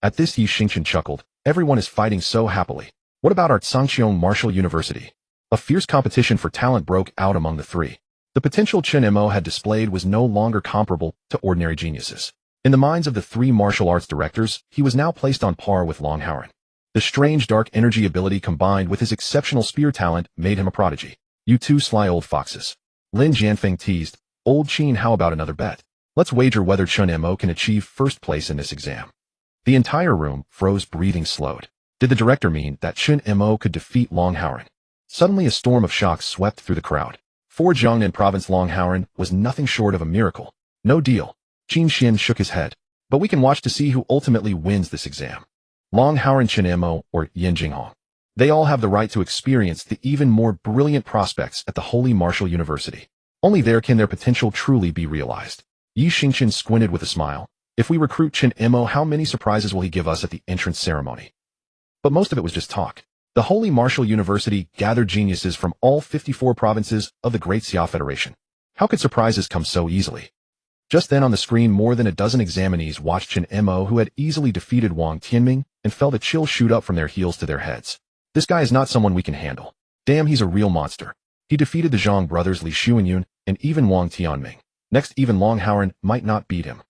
At this, Yi Xingchen chuckled. Everyone is fighting so happily. What about our Sangqiong Martial University? A fierce competition for talent broke out among the three. The potential Chen Mo had displayed was no longer comparable to ordinary geniuses. In the minds of the 3 martial arts directors, he was now placed on par with Long Howren. The strange dark energy ability combined with his exceptional spear talent made him a prodigy. You two sly old foxes. Lin Jianfeng teased. Old Qin, how about another bet? Let's wager whether Chen Mo can achieve first place in this exam. The entire room froze, breathing slowed. Did the director mean that Chen Mo could defeat Long Howren? Suddenly a storm of shock swept through the crowd. For Jiangnan Province, Long Howren was nothing short of a miracle. No deal. Qin Xian shook his head. But we can watch to see who ultimately wins this exam. Long Howren, Chen Mo, or Yan Jinghong. They all have the right to experience the even more brilliant prospects at the Holy Martial University. Only there can their potential truly be realized. Yi Xingchen squinted with a smile. If we recruit Chen Mo, how many surprises will he give us at the entrance ceremony? But most of it was just talk. The Holy Martial University gathered geniuses from all 54 provinces of the Great Xia Federation. How could surprises come so easily? Just then on the screen, more than a dozen examinees watched Chen Mo, who had easily defeated Wang Tianming, and felt a chill shoot up from their heels to their heads. This guy is not someone we can handle. Damn, he's a real monster. He defeated the Zhang brothers Li Xuanyun and even Wang Tianming. Next, even Long Howren might not beat him.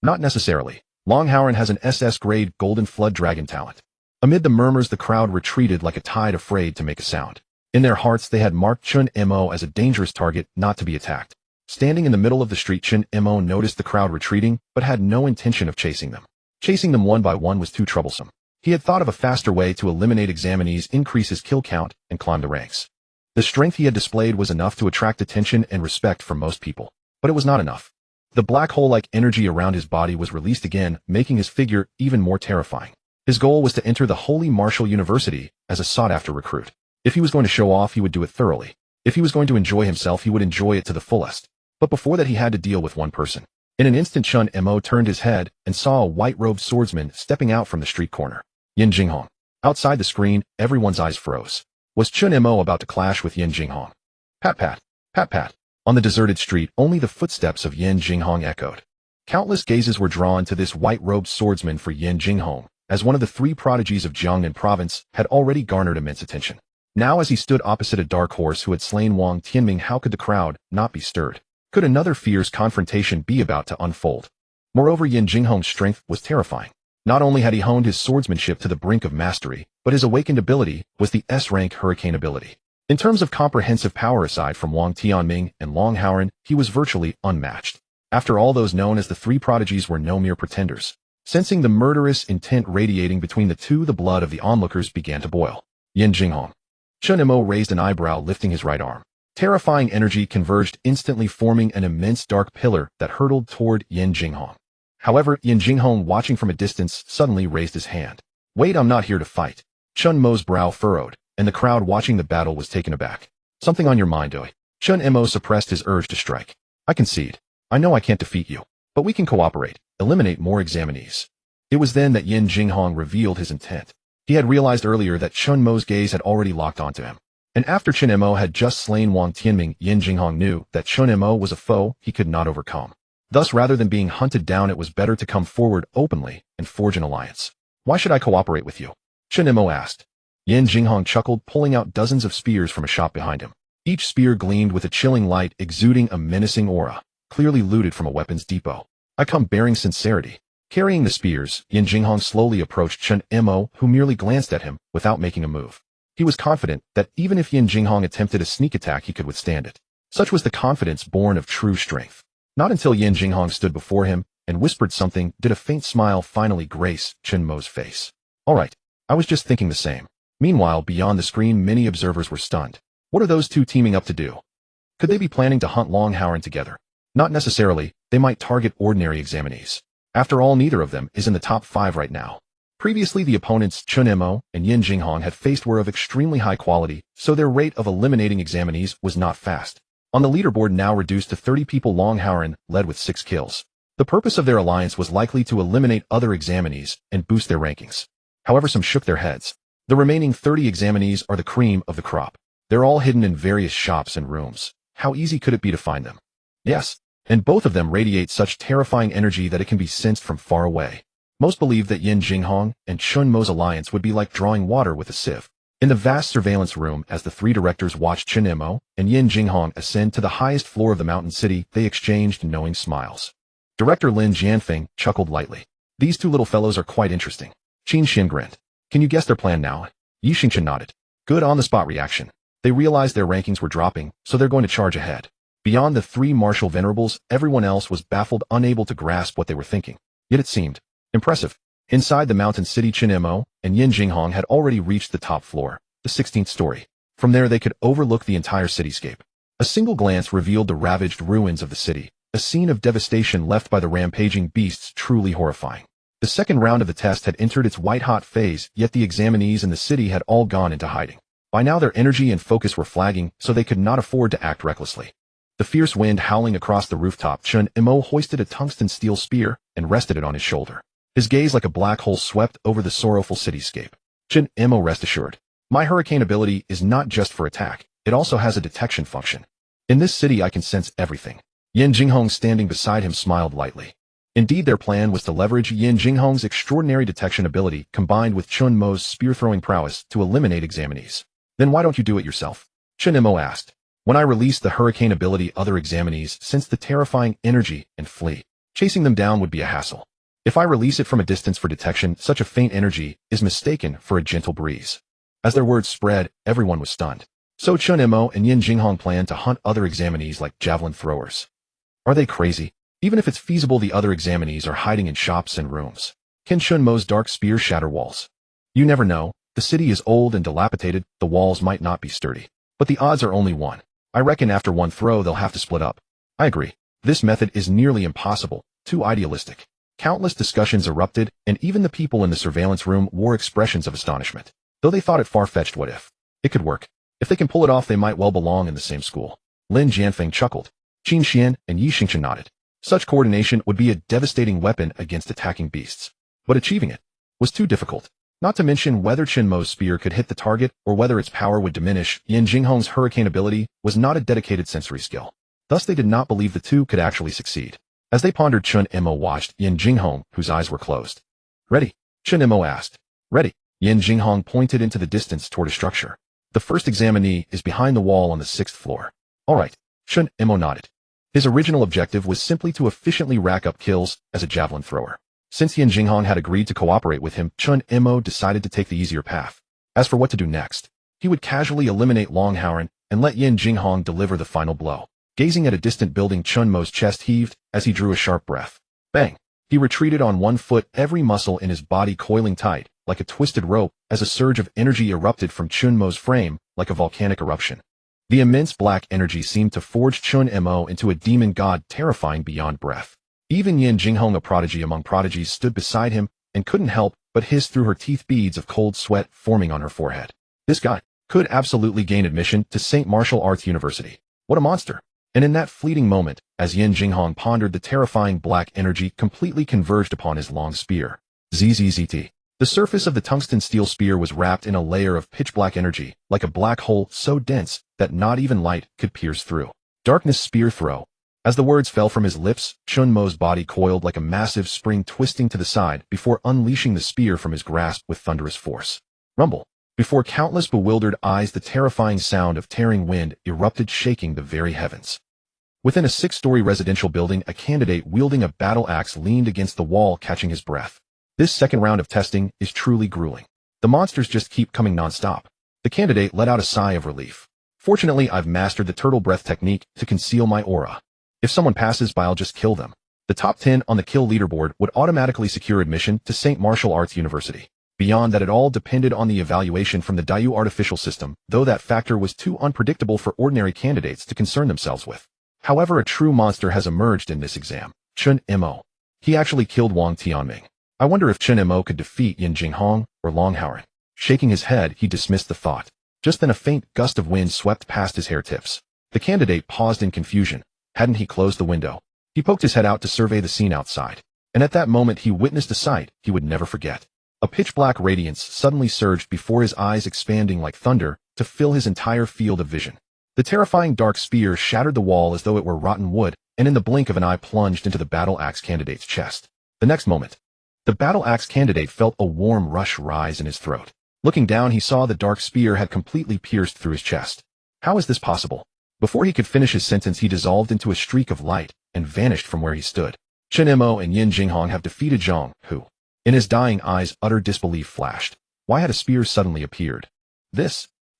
Not necessarily. Long Howren has an SS-grade Golden Flood Dragon talent. Amid the murmurs, the crowd retreated like a tide, afraid to make a sound. In their hearts, they had marked Chen Mo as a dangerous target not to be attacked. Standing in the middle of the street, Chen Mo noticed the crowd retreating, but had no intention of chasing them. Chasing them one by one was too troublesome. He had thought of a faster way to eliminate examinees, increase his kill count, and climb the ranks. The strength he had displayed was enough to attract attention and respect from most people. But it was not enough. The black hole-like energy around his body was released again, making his figure even more terrifying. His goal was to enter the Holy Martial University as a sought-after recruit. If he was going to show off, he would do it thoroughly. If he was going to enjoy himself, he would enjoy it to the fullest. But before that, he had to deal with one person. In an instant, Chen Mo turned his head and saw a white-robed swordsman stepping out from the street corner. Yan Jinghong. Outside the screen, everyone's eyes froze. Was Chen Mo about to clash with Yin Jinghong? Pat pat, pat pat. On the deserted street, only the footsteps of Yin Jinghong echoed. Countless gazes were drawn to this white-robed swordsman, for Yin Jinghong, as one of the three prodigies of Jiangnan Province, had already garnered immense attention. Now as he stood opposite a dark horse who had slain Wang Tianming, how could the crowd not be stirred? Could another fierce confrontation be about to unfold? Moreover, Yin Jinghong's strength was terrifying. Not only had he honed his swordsmanship to the brink of mastery, but his awakened ability was the S-rank hurricane ability. In terms of comprehensive power, aside from Wang Tianming and Long Howren, he was virtually unmatched. After all, those known as the three prodigies were no mere pretenders. Sensing the murderous intent radiating between the two, the blood of the onlookers began to boil. Yin Jinghong. Chen Mo raised an eyebrow, lifting his right arm. Terrifying energy converged, instantly forming an immense dark pillar that hurtled toward Yin Jinghong. However, Yin Jinghong, watching from a distance, suddenly raised his hand. Wait, I'm not here to fight. Chen Mo's brow furrowed, and the crowd watching the battle was taken aback. Something on your mind, Oi? Chen Mo suppressed his urge to strike. I concede. I know I can't defeat you, but we can cooperate, eliminate more examinees. It was then that Yin Jinghong revealed his intent. He had realized earlier that Chen Mo's gaze had already locked onto him. And after Chen Mo had just slain Wang Tianming, Yin Jinghong knew that Chen Mo was a foe he could not overcome. Thus, rather than being hunted down, it was better to come forward openly and forge an alliance. Why should I cooperate with you? Chen Mo asked. Yin Jinghong chuckled, pulling out dozens of spears from a shop behind him. Each spear gleamed with a chilling light, exuding a menacing aura, clearly looted from a weapons depot. I come bearing sincerity. Carrying the spears, Yin Jinghong slowly approached Chen Mo, who merely glanced at him without making a move. He was confident that even if Yin Jinghong attempted a sneak attack, he could withstand it. Such was the confidence born of true strength. Not until Yin Jinghong stood before him and whispered something did a faint smile finally grace Chen Mo's face. All right, I was just thinking the same. Meanwhile, beyond the screen, many observers were stunned. What are those two teaming up to do? Could they be planning to hunt Long Howren together? Not necessarily. They might target ordinary examinees. After all, neither of them is in the top 5 right now. Previously, the opponents Chen Mo and Yin Jinghong had faced were of extremely high quality, so their rate of eliminating examinees was not fast. On the leaderboard, now reduced to 30 people, Long Howren led with 6 kills. The purpose of their alliance was likely to eliminate other examinees and boost their rankings. However, some shook their heads. The remaining 30 examinees are the cream of the crop. They're all hidden in various shops and rooms. How easy could it be to find them? Yes, and both of them radiate such terrifying energy that it can be sensed from far away. Most believe that Yin Jinghong and Chen Mo's alliance would be like drawing water with a sieve. In the vast surveillance room, as the three directors watched Chen Mo and Yin Jinghong ascend to the highest floor of the mountain city, they exchanged knowing smiles. Director Lin Jianfeng chuckled lightly. These two little fellows are quite interesting. Qin Xin grinned. Can you guess their plan now? Yi Xingchen nodded. Good on-the-spot reaction. They realized their rankings were dropping, so they're going to charge ahead. Beyond the 3 martial venerables, everyone else was baffled, unable to grasp what they were thinking. Yet it seemed impressive. Inside the mountain city, Chen Mo and Yin Jinghong had already reached the top floor, the 16th story. From there they could overlook the entire cityscape. A single glance revealed the ravaged ruins of the city, a scene of devastation left by the rampaging beasts, truly horrifying. The second round of the test had entered its white-hot phase, yet the examinees in the city had all gone into hiding. By now their energy and focus were flagging, so they could not afford to act recklessly. The fierce wind howling across the rooftop, Chen Mo hoisted a tungsten steel spear and rested it on his shoulder. His gaze like a black hole swept over the sorrowful cityscape. Chen Mo, rest assured. My hurricane ability is not just for attack, it also has a detection function. In this city I can sense everything. Yin Jinghong, standing beside him, smiled lightly. Indeed, their plan was to leverage Yin Jinghong's extraordinary detection ability combined with Chen Mo's spear-throwing prowess to eliminate examinees. Then why don't you do it yourself? Chen Mo asked. When I release the hurricane ability, other examinees sense the terrifying energy and flee. Chasing them down would be a hassle. If I release it from a distance for detection, such a faint energy is mistaken for a gentle breeze. As their words spread, everyone was stunned. So Chen Mo and Yin Jinghong planned to hunt other examinees like javelin throwers. Are they crazy? Even if it's feasible, the other examinees are hiding in shops and rooms. Can Chen Mo's dark spear shatter walls? You never know. The city is old and dilapidated, the walls might not be sturdy. But the odds are only 1. I reckon after one throw they'll have to split up. I agree. This method is nearly impossible, too idealistic. Countless discussions erupted, and even the people in the surveillance room wore expressions of astonishment. Though they thought it far-fetched, what if? It could work. If they can pull it off, they might well belong in the same school. Lin Jianfeng chuckled. Qin Xian and Yi Xingchen nodded. Such coordination would be a devastating weapon against attacking beasts. But achieving it was too difficult. Not to mention whether Chen Mo's spear could hit the target or whether its power would diminish. Yan Jinghong's hurricane ability was not a dedicated sensory skill. Thus they did not believe the two could actually succeed. As they pondered, Chen Mo watched Yan Jinghong, whose eyes were closed. Ready? Chen Mo asked. Ready. Yan Jinghong pointed into the distance toward a structure. The first examinee is behind the wall on the 6th floor. All right. Chen Mo nodded. His original objective was simply to efficiently rack up kills as a javelin thrower. Since Yan Jinghong had agreed to cooperate with him, Chen Mo decided to take the easier path. As for what to do next, he would casually eliminate Long Howren and let Yan Jinghong deliver the final blow. Gazing at a distant building, Chen Mo's chest heaved as he drew a sharp breath. Bang! He retreated on one foot, every muscle in his body coiling tight, like a twisted rope, as a surge of energy erupted from Chen Mo's frame, like a volcanic eruption. The immense black energy seemed to forge Chen Mo into a demon god, terrifying beyond breath. Even Yan Jinghong, a prodigy among prodigies, stood beside him and couldn't help but hiss through her teeth, beads of cold sweat forming on her forehead. This guy could absolutely gain admission to St. Martial Arts University. What a monster! And in that fleeting moment, as Yan Jinghong pondered, the terrifying black energy completely converged upon his long spear. ZZZT. The surface of the tungsten steel spear was wrapped in a layer of pitch-black energy, like a black hole so dense that not even light could pierce through. Darkness spear throw. As the words fell from his lips, Chen Mo's body coiled like a massive spring, twisting to the side before unleashing the spear from his grasp with thunderous force. Rumble. Before countless bewildered eyes, the terrifying sound of tearing wind erupted, shaking the very heavens. Within a 6-story residential building, a candidate wielding a battle axe leaned against the wall, catching his breath. This second round of testing is truly grueling. The monsters just keep coming nonstop. The candidate let out a sigh of relief. Fortunately, I've mastered the turtle breath technique to conceal my aura. If someone passes by, I'll just kill them. The top 10 on the kill leaderboard would automatically secure admission to St. Martial Arts University. Beyond that, it all depended on the evaluation from the Dayu artificial system, though that factor was too unpredictable for ordinary candidates to concern themselves with. However, a true monster has emerged in this exam. Chen Mo. He actually killed Wang Tianming. I wonder if Chen Mo could defeat Yan Jinghong or Long Howren. Shaking his head, he dismissed the thought. Just then a faint gust of wind swept past his hair tips. The candidate paused in confusion. Hadn't he closed the window? He poked his head out to survey the scene outside. And at that moment he witnessed a sight he would never forget. A pitch-black radiance suddenly surged before his eyes, expanding like thunder to fill his entire field of vision. The terrifying dark spear shattered the wall as though it were rotten wood, and in the blink of an eye plunged into the battle axe candidate's chest. The next moment, the battle axe candidate felt a warm rush rise in his throat. Looking down, he saw the dark spear had completely pierced through his chest. How is this possible? Before he could finish his sentence, he dissolved into a streak of light and vanished from where he stood. Chen Mo and Yan Jinghong have defeated Zhang, who, in his dying eyes, utter disbelief flashed. Why had a spear suddenly appeared?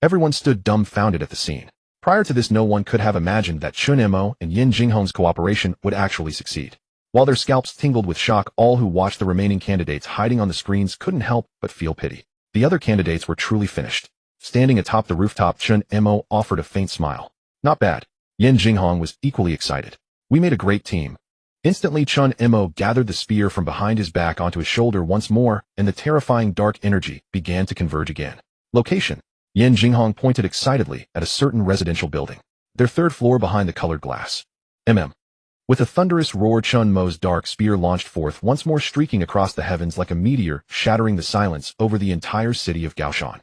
Everyone stood dumbfounded at the scene. Prior to this, no one could have imagined that Chen Mo and Yan Jinghong's cooperation would actually succeed. While their scalps tingled with shock, all who watched the remaining candidates hiding on the screens couldn't help but feel pity. The other candidates were truly finished. Standing atop the rooftop, Chen Mo offered a faint smile. Not bad. Yan Jinghong was equally excited. We made a great team. Instantly, Chen Mo gathered the spear from behind his back onto his shoulder once more, and the terrifying dark energy began to converge again. Location. Yan Jinghong pointed excitedly at a certain residential building. Their 3rd floor behind the colored glass. With a thunderous roar, Chen Mo's dark spear launched forth, once more streaking across the heavens like a meteor, shattering the silence over the entire city of Gaoshan.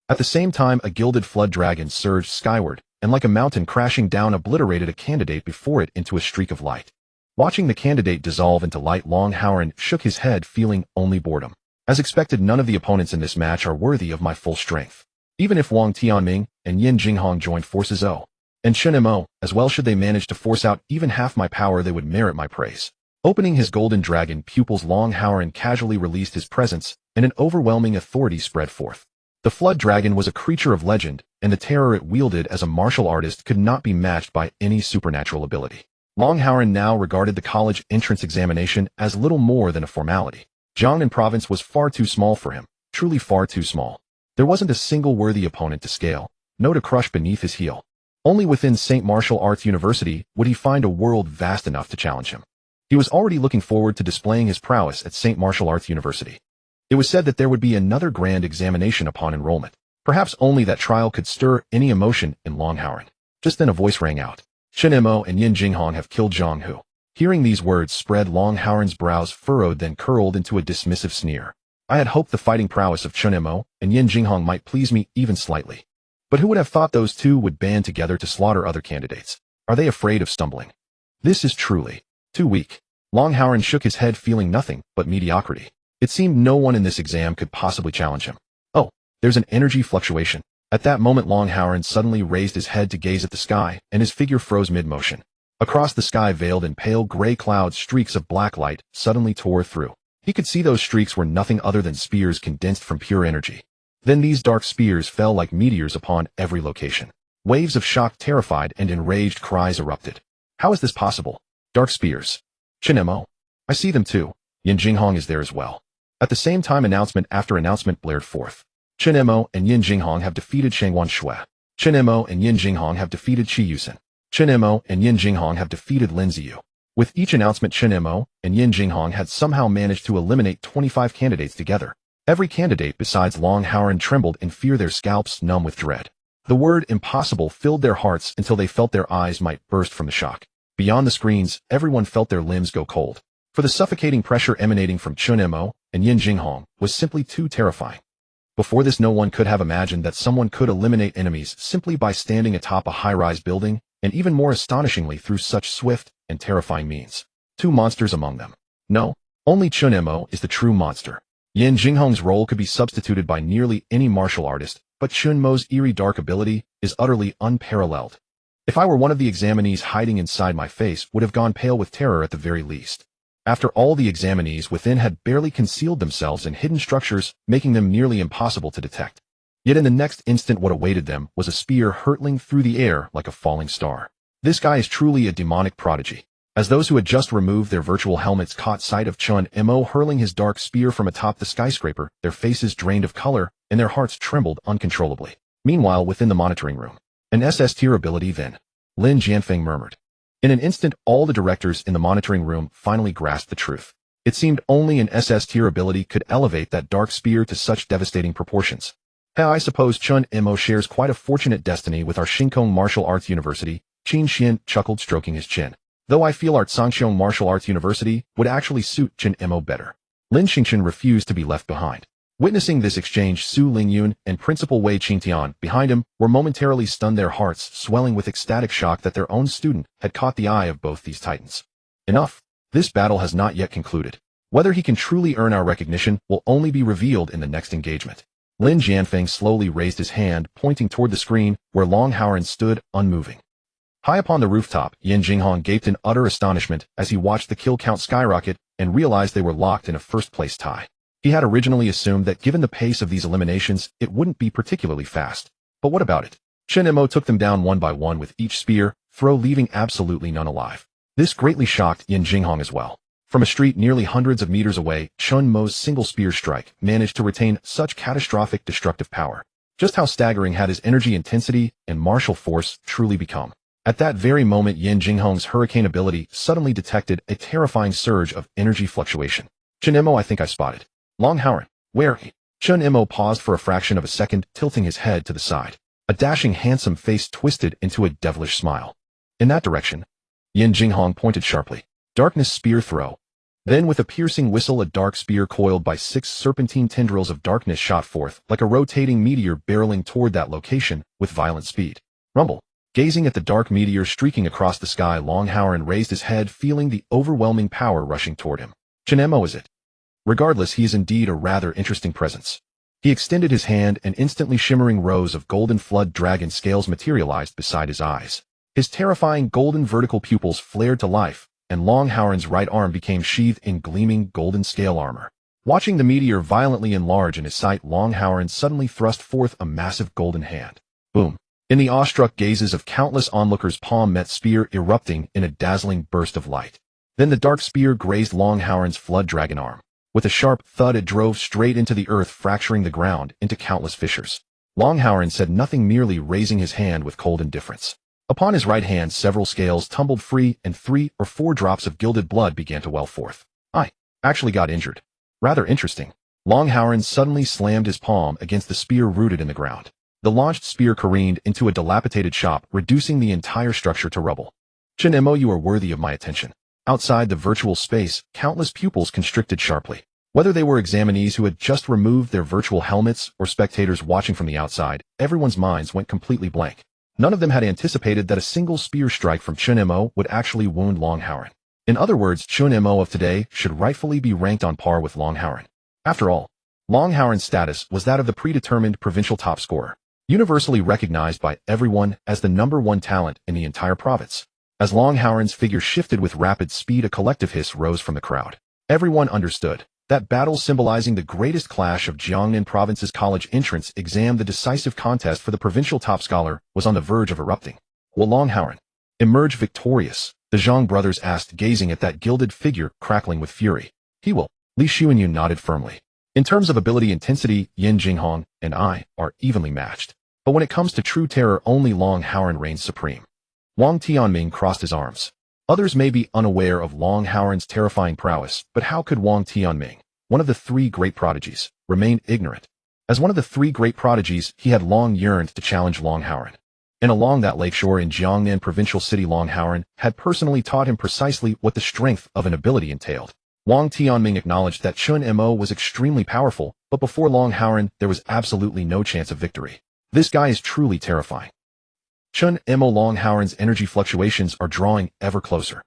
At the same time, a gilded flood dragon surged skyward, and like a mountain crashing down, obliterated a candidate before it into a streak of light. Watching the candidate dissolve into light, Long Howren shook his head, feeling only boredom. As expected, none of the opponents in this match are worthy of my full strength. Even if Wang Tianming and Yan Jinghong joined forces, and Chen Mo as well, should they manage to force out even half my power, they would merit my praise. Opening his golden dragon pupils, Long Howren casually released his presence, and an overwhelming authority spread forth. The flood dragon was a creature of legend, and the terror it wielded as a martial artist could not be matched by any supernatural ability. Long Howren now regarded the college entrance examination as little more than a formality. Jiangnan Province was far too small for him, truly far too small. There wasn't a single worthy opponent to scale, no to crush beneath his heel. Only within St. Martial Arts University would he find a world vast enough to challenge him. He was already looking forward to displaying his prowess at St. Martial Arts University. It was said that there would be another grand examination upon enrollment. Perhaps only that trial could stir any emotion in Long Howren. Just then a voice rang out. Chen Mo and Yan Jinghong have killed Zhang Hu. Hearing these words spread, Long Howren's brows furrowed, then curled into a dismissive sneer. I had hoped the fighting prowess of Chen Mo and Yin Jinghong might please me even slightly. But who would have thought those two would band together to slaughter other candidates? Are they afraid of stumbling? This is truly too weak. Long Howren shook his head, feeling nothing but mediocrity. It seemed no one in this exam could possibly challenge him. Oh, there's an energy fluctuation. At that moment, Long Howren suddenly raised his head to gaze at the sky, and his figure froze mid-motion. Across the sky, veiled in pale gray clouds, streaks of black light suddenly tore through. He could see those streaks were nothing other than spears condensed from pure energy. Then these dark spears fell like meteors upon every location. Waves of shocked, terrified, and enraged cries erupted. How is this possible? Dark spears. Chen Mo. I see them too. Yin Jinghong is there as well. At the same time, announcement after announcement blared forth. Chen Mo and Yin Jinghong have defeated Shangwan Shui. Chen Mo and Yin Jinghong have defeated Qi Yusen. Chen Mo and Yin Jinghong have defeated Lin Ziyu. With each announcement, Chen Mo and Yin Jinghong had somehow managed to eliminate 25 candidates together. Every candidate besides Long Howren trembled in fear, their scalps numb with dread. The word impossible filled their hearts until they felt their eyes might burst from the shock. Beyond the screens, everyone felt their limbs go cold. For the suffocating pressure emanating from Chen Mo and Yin Jinghong was simply too terrifying. Before this, no one could have imagined that someone could eliminate enemies simply by standing atop a high-rise building, and even more astonishingly through such swift and terrifying means. Two monsters among them. No, only Chen Mo is the true monster. Yin Jinghong's role could be substituted by nearly any martial artist, but Chen Mo's eerie dark ability is utterly unparalleled. If I were one of the examinees, hiding inside my face would have gone pale with terror at the very least. After all, the examinees within had barely concealed themselves in hidden structures, making them nearly impossible to detect. Yet in the next instant, what awaited them was a spear hurtling through the air like a falling star. This guy is truly a demonic prodigy. As those who had just removed their virtual helmets caught sight of Chen Mo hurling his dark spear from atop the skyscraper, their faces drained of color, and their hearts trembled uncontrollably. Meanwhile, within the monitoring room, an SS tier ability then. Lin Jianfeng murmured. In an instant, all the directors in the monitoring room finally grasped the truth. It seemed only an SS tier ability could elevate that dark spear to such devastating proportions. I suppose Chen Mo shares quite a fortunate destiny with our Shinkong Martial Arts University, Qin Xian chuckled, stroking his chin. Though I feel our Sangxiong Martial Arts University would actually suit Chen Mo better. Lin Xingqian refused to be left behind. Witnessing this exchange, Su Lingyun and Principal Wei Qingtian behind him were momentarily stunned, their hearts swelling with ecstatic shock that their own student had caught the eye of both these titans. Enough. This battle has not yet concluded. Whether he can truly earn our recognition will only be revealed in the next engagement. Lin Jianfeng slowly raised his hand, pointing toward the screen where Long Howren stood, unmoving. High upon the rooftop, Yin Jinghong gaped in utter astonishment as he watched the kill count skyrocket and realized they were locked in a first-place tie. He had originally assumed that given the pace of these eliminations, it wouldn't be particularly fast. But what about it? Chen Mo took them down one by one with each spear throw, leaving absolutely none alive. This greatly shocked Yin Jinghong as well. From a street nearly hundreds of meters away, Chen Mo's single spear strike managed to retain such catastrophic destructive power. Just how staggering had his energy intensity and martial force truly become? At that very moment, Yin Jinghong's hurricane ability suddenly detected a terrifying surge of energy fluctuation. Chen Mo, I think I spotted. Long Howren, where? Chen Mo paused for a fraction of a second, tilting his head to the side. A dashing, handsome face twisted into a devilish smile. In that direction. Yin Jinghong pointed sharply. Darkness spear throw. Then with a piercing whistle, a dark spear coiled by 6 serpentine tendrils of darkness shot forth like a rotating meteor, barreling toward that location with violent speed. Rumble. Gazing at the dark meteor streaking across the sky, Long Howren raised his head, feeling the overwhelming power rushing toward him. Chen Mo is it? Regardless, he is indeed a rather interesting presence. He extended his hand, and instantly shimmering rows of golden flood dragon scales materialized beside his eyes. His terrifying golden vertical pupils flared to life, and Long Howren's right arm became sheathed in gleaming golden scale armor. Watching the meteor violently enlarge in his sight, Long Howren suddenly thrust forth a massive golden hand. Boom. In the awestruck gazes of countless onlookers, palm met spear erupting in a dazzling burst of light. Then the dark spear grazed Long Howren's flood dragon arm. With a sharp thud, it drove straight into the earth, fracturing the ground into countless fissures. Long Howren said nothing, merely raising his hand with cold indifference. Upon his right hand, several scales tumbled free, and 3 or 4 drops of gilded blood began to well forth. I actually got injured. Rather interesting. Long Howren suddenly slammed his palm against the spear rooted in the ground. The launched spear careened into a dilapidated shop, reducing the entire structure to rubble. Chen Mo, you are worthy of my attention. Outside the virtual space, countless pupils constricted sharply. Whether they were examinees who had just removed their virtual helmets or spectators watching from the outside, everyone's minds went completely blank. None of them had anticipated that a single spear strike from Chen Mo would actually wound Long Howren. In other words, Chen Mo of today should rightfully be ranked on par with Long Howren. After all, Long Howren's status was that of the predetermined provincial top scorer, universally recognized by everyone as the #1 talent in the entire province. As Long Howren's figure shifted with rapid speed, a collective hiss rose from the crowd. Everyone understood that battle symbolizing the greatest clash of Jiangnan Province's college entrance exam, the decisive contest for the provincial top scholar, was on the verge of erupting. Will Long Howren emerge victorious? The Zhang brothers asked, gazing at that gilded figure crackling with fury. He will. Li Xuanyun nodded firmly. In terms of ability intensity, Yin Jinghong and I are evenly matched. But when it comes to true terror, only Long Howren reigns supreme. Wang Tianming crossed his arms. Others may be unaware of Long Howren's terrifying prowess, but how could Wang Tianming, one of the 3 great prodigies, remain ignorant? As one of the 3 great prodigies, he had long yearned to challenge Long Howren. And along that lakeshore in Jiangnan Provincial City, Long Howren had personally taught him precisely what the strength of an ability entailed. Wang Tianming acknowledged that Chen Mo was extremely powerful, but before Long Howren, there was absolutely no chance of victory. This guy is truly terrifying. Chen Mo. Long Howren's energy fluctuations are drawing ever closer.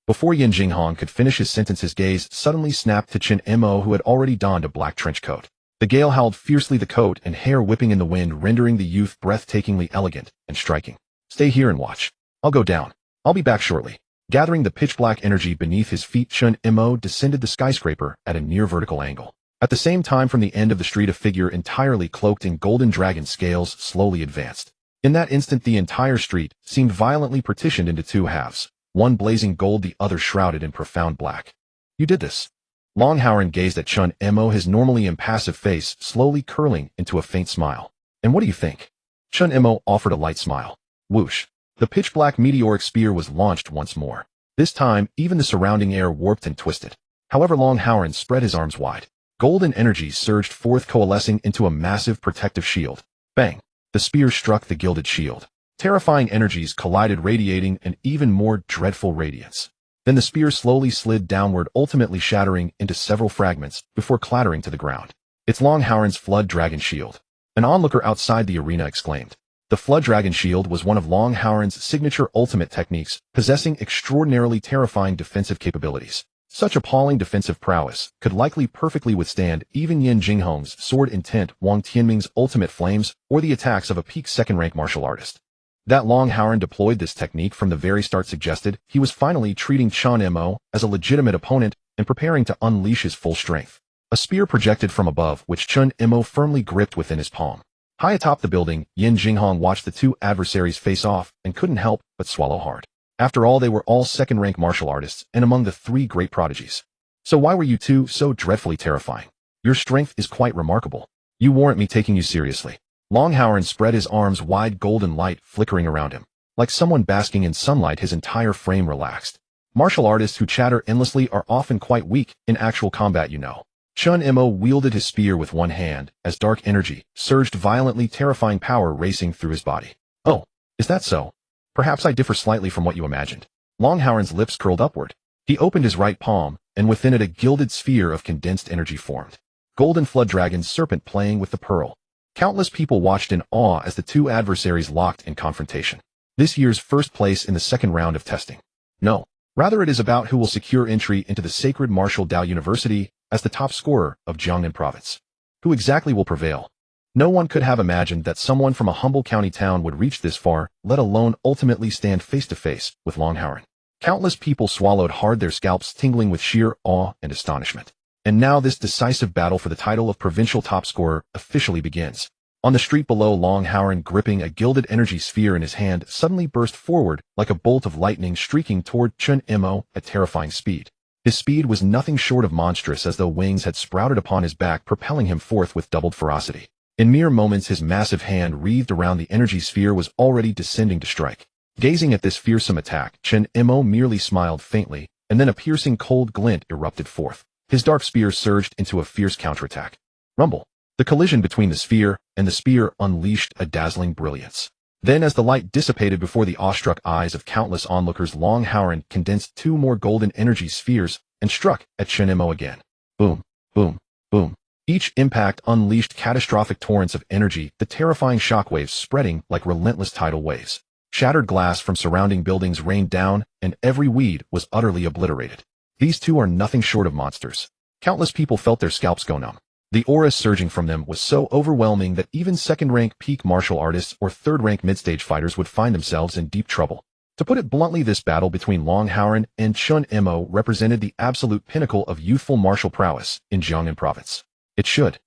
Before Yin Jinghong could finish his sentence, his gaze suddenly snapped to Chen Mo, who had already donned a black trench coat. The gale howled fiercely, the coat and hair whipping in the wind, rendering the youth breathtakingly elegant and striking. Stay here and watch. I'll go down. I'll be back shortly. Gathering the pitch-black energy beneath his feet, Chen Mo descended the skyscraper at a near-vertical angle. At the same time, from the end of the street, a figure entirely cloaked in golden dragon scales slowly advanced. In that instant, the entire street seemed violently partitioned into 2 halves, one blazing gold, the other shrouded in profound black. You did this. Long Howren gazed at Chen Mo, his normally impassive face slowly curling into a faint smile. And what do you think? Chen Mo offered a light smile. Whoosh. The pitch-black meteoric spear was launched once more. This time, even the surrounding air warped and twisted. However, Long Howren spread his arms wide. Golden energy surged forth, coalescing into a massive protective shield. Bang! The spear struck the gilded shield. Terrifying energies collided, radiating an even more dreadful radiance. Then the spear slowly slid downward, ultimately shattering into several fragments before clattering to the ground. It's Long Howren's Flood Dragon Shield. An onlooker outside the arena exclaimed. The Flood Dragon Shield was one of Long Howren's signature ultimate techniques, possessing extraordinarily terrifying defensive capabilities. Such appalling defensive prowess could likely perfectly withstand even Yin Jinghong's sword intent, Wang Tianming's ultimate flames, or the attacks of a peak second-rank martial artist. That Long Howren deployed this technique from the very start suggested he was finally treating Chen Mo as a legitimate opponent and preparing to unleash his full strength. A spear projected from above, which Chen Mo firmly gripped within his palm. High atop the building, Yin Jinghong watched the 2 adversaries face off and couldn't help but swallow hard. After all, they were all second-rank martial artists and among the 3 great prodigies. So why were you 2 so dreadfully terrifying? Your strength is quite remarkable. You warrant me taking you seriously. Long Howren spread his arms wide, golden light flickering around him. Like someone basking in sunlight, his entire frame relaxed. Martial artists who chatter endlessly are often quite weak in actual combat, you know. Chen Mo wielded his spear with one hand as dark energy surged violently, terrifying power racing through his body. Oh, is that so? Perhaps I differ slightly from what you imagined. Long Howren's lips curled upward. He opened his right palm, and within it a gilded sphere of condensed energy formed. Golden Flood Dragon serpent playing with the pearl. Countless people watched in awe as the 2 adversaries locked in confrontation. This year's first place in the second round of testing. No, rather it is about who will secure entry into the sacred Martial Dao University as the top scorer of Jiangnan Province. Who exactly will prevail? No one could have imagined that someone from a humble county town would reach this far, let alone ultimately stand face-to-face with Long Howren. Countless people swallowed hard, their scalps tingling with sheer awe and astonishment. And now this decisive battle for the title of provincial top scorer officially begins. On the street below, Long Howren, gripping a gilded energy sphere in his hand, suddenly burst forward like a bolt of lightning, streaking toward Chen Mo at terrifying speed. His speed was nothing short of monstrous, as though wings had sprouted upon his back, propelling him forth with doubled ferocity. In mere moments, his massive hand wreathed around the energy sphere was already descending to strike. Gazing at this fearsome attack, Chen Mo merely smiled faintly, and then a piercing cold glint erupted forth. His dark spear surged into a fierce counterattack. Rumble. The collision between the sphere and the spear unleashed a dazzling brilliance. Then, as the light dissipated before the awestruck eyes of countless onlookers, Long Howren condensed 2 more golden energy spheres and struck at Chen Mo again. Boom. Boom, boom. Each impact unleashed catastrophic torrents of energy, the terrifying shockwaves spreading like relentless tidal waves. Shattered glass from surrounding buildings rained down, and every weed was utterly obliterated. These two are nothing short of monsters. Countless people felt their scalps go numb. The aura surging from them was so overwhelming that even second-rank peak martial artists or third-rank mid-stage fighters would find themselves in deep trouble. To put it bluntly, this battle between Long Howren and Chen Mo represented the absolute pinnacle of youthful martial prowess in Jiangnan Province. It should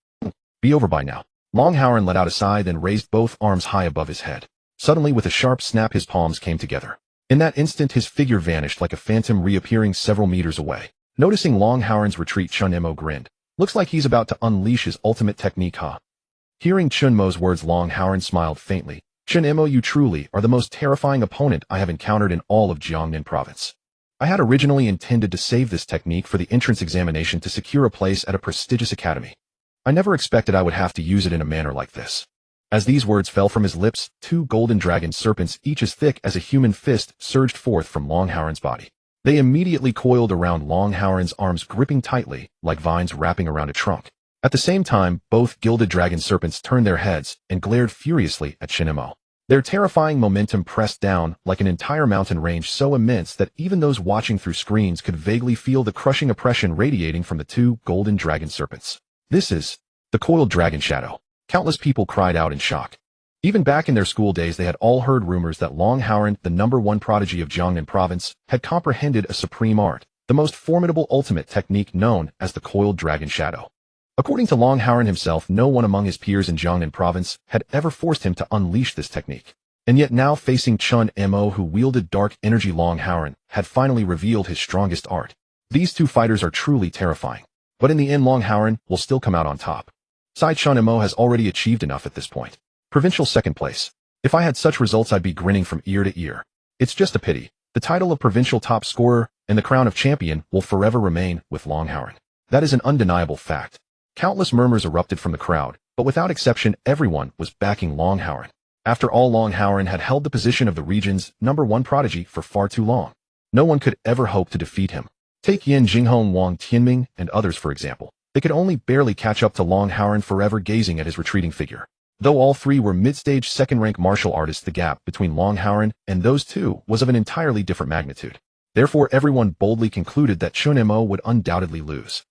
be over by now. Long Howren let out a sigh, then raised both arms high above his head. Suddenly, with a sharp snap, his palms came together. In that instant, his figure vanished like a phantom, reappearing several meters away. Noticing Long Howren's retreat, Chen Mo grinned. Looks like he's about to unleash his ultimate technique, huh? Hearing Chen Mo's words, Long Howren smiled faintly. Chen Mo, you truly are the most terrifying opponent I have encountered in all of Jiangnan Province. I had originally intended to save this technique for the entrance examination to secure a place at a prestigious academy. I never expected I would have to use it in a manner like this. As these words fell from his lips, two golden dragon serpents, each as thick as a human fist, surged forth from Long Howren's body. They immediately coiled around Long Howren's arms, gripping tightly, like vines wrapping around a trunk. At the same time, both gilded dragon serpents turned their heads and glared furiously at Chen Mo. Their terrifying momentum pressed down like an entire mountain range, so immense that even those watching through screens could vaguely feel the crushing oppression radiating from the two golden dragon serpents. This is the coiled dragon shadow. Countless people cried out in shock. Even back in their school days, they had all heard rumors that Long Howren, the #1 prodigy of Jiangnan Province, had comprehended a supreme art, the most formidable ultimate technique known as the coiled dragon shadow. According to Long Howren himself, no one among his peers in Jiangnan Province had ever forced him to unleash this technique. And yet now, facing Chen Mo, who wielded dark energy, Long Howren had finally revealed his strongest art. These two fighters are truly terrifying. But in the end, Long Howren will still come out on top. Chen Mo has already achieved enough at this point. Provincial second place. If I had such results, I'd be grinning from ear to ear. It's just a pity. The title of provincial top scorer and the crown of champion will forever remain with Long Howren. That is an undeniable fact. Countless murmurs erupted from the crowd, but without exception, everyone was backing Long Howren. After all, Long Howren had held the position of the region's #1 prodigy for far too long. No one could ever hope to defeat him. Take Yan Jinghong, Wang Tianming, and others for example. They could only barely catch up to Long Howren, forever gazing at his retreating figure. Though all three were mid-stage second-rank martial artists, the gap between Long Howren and those two was of an entirely different magnitude. Therefore, everyone boldly concluded that Chen Mo would undoubtedly lose.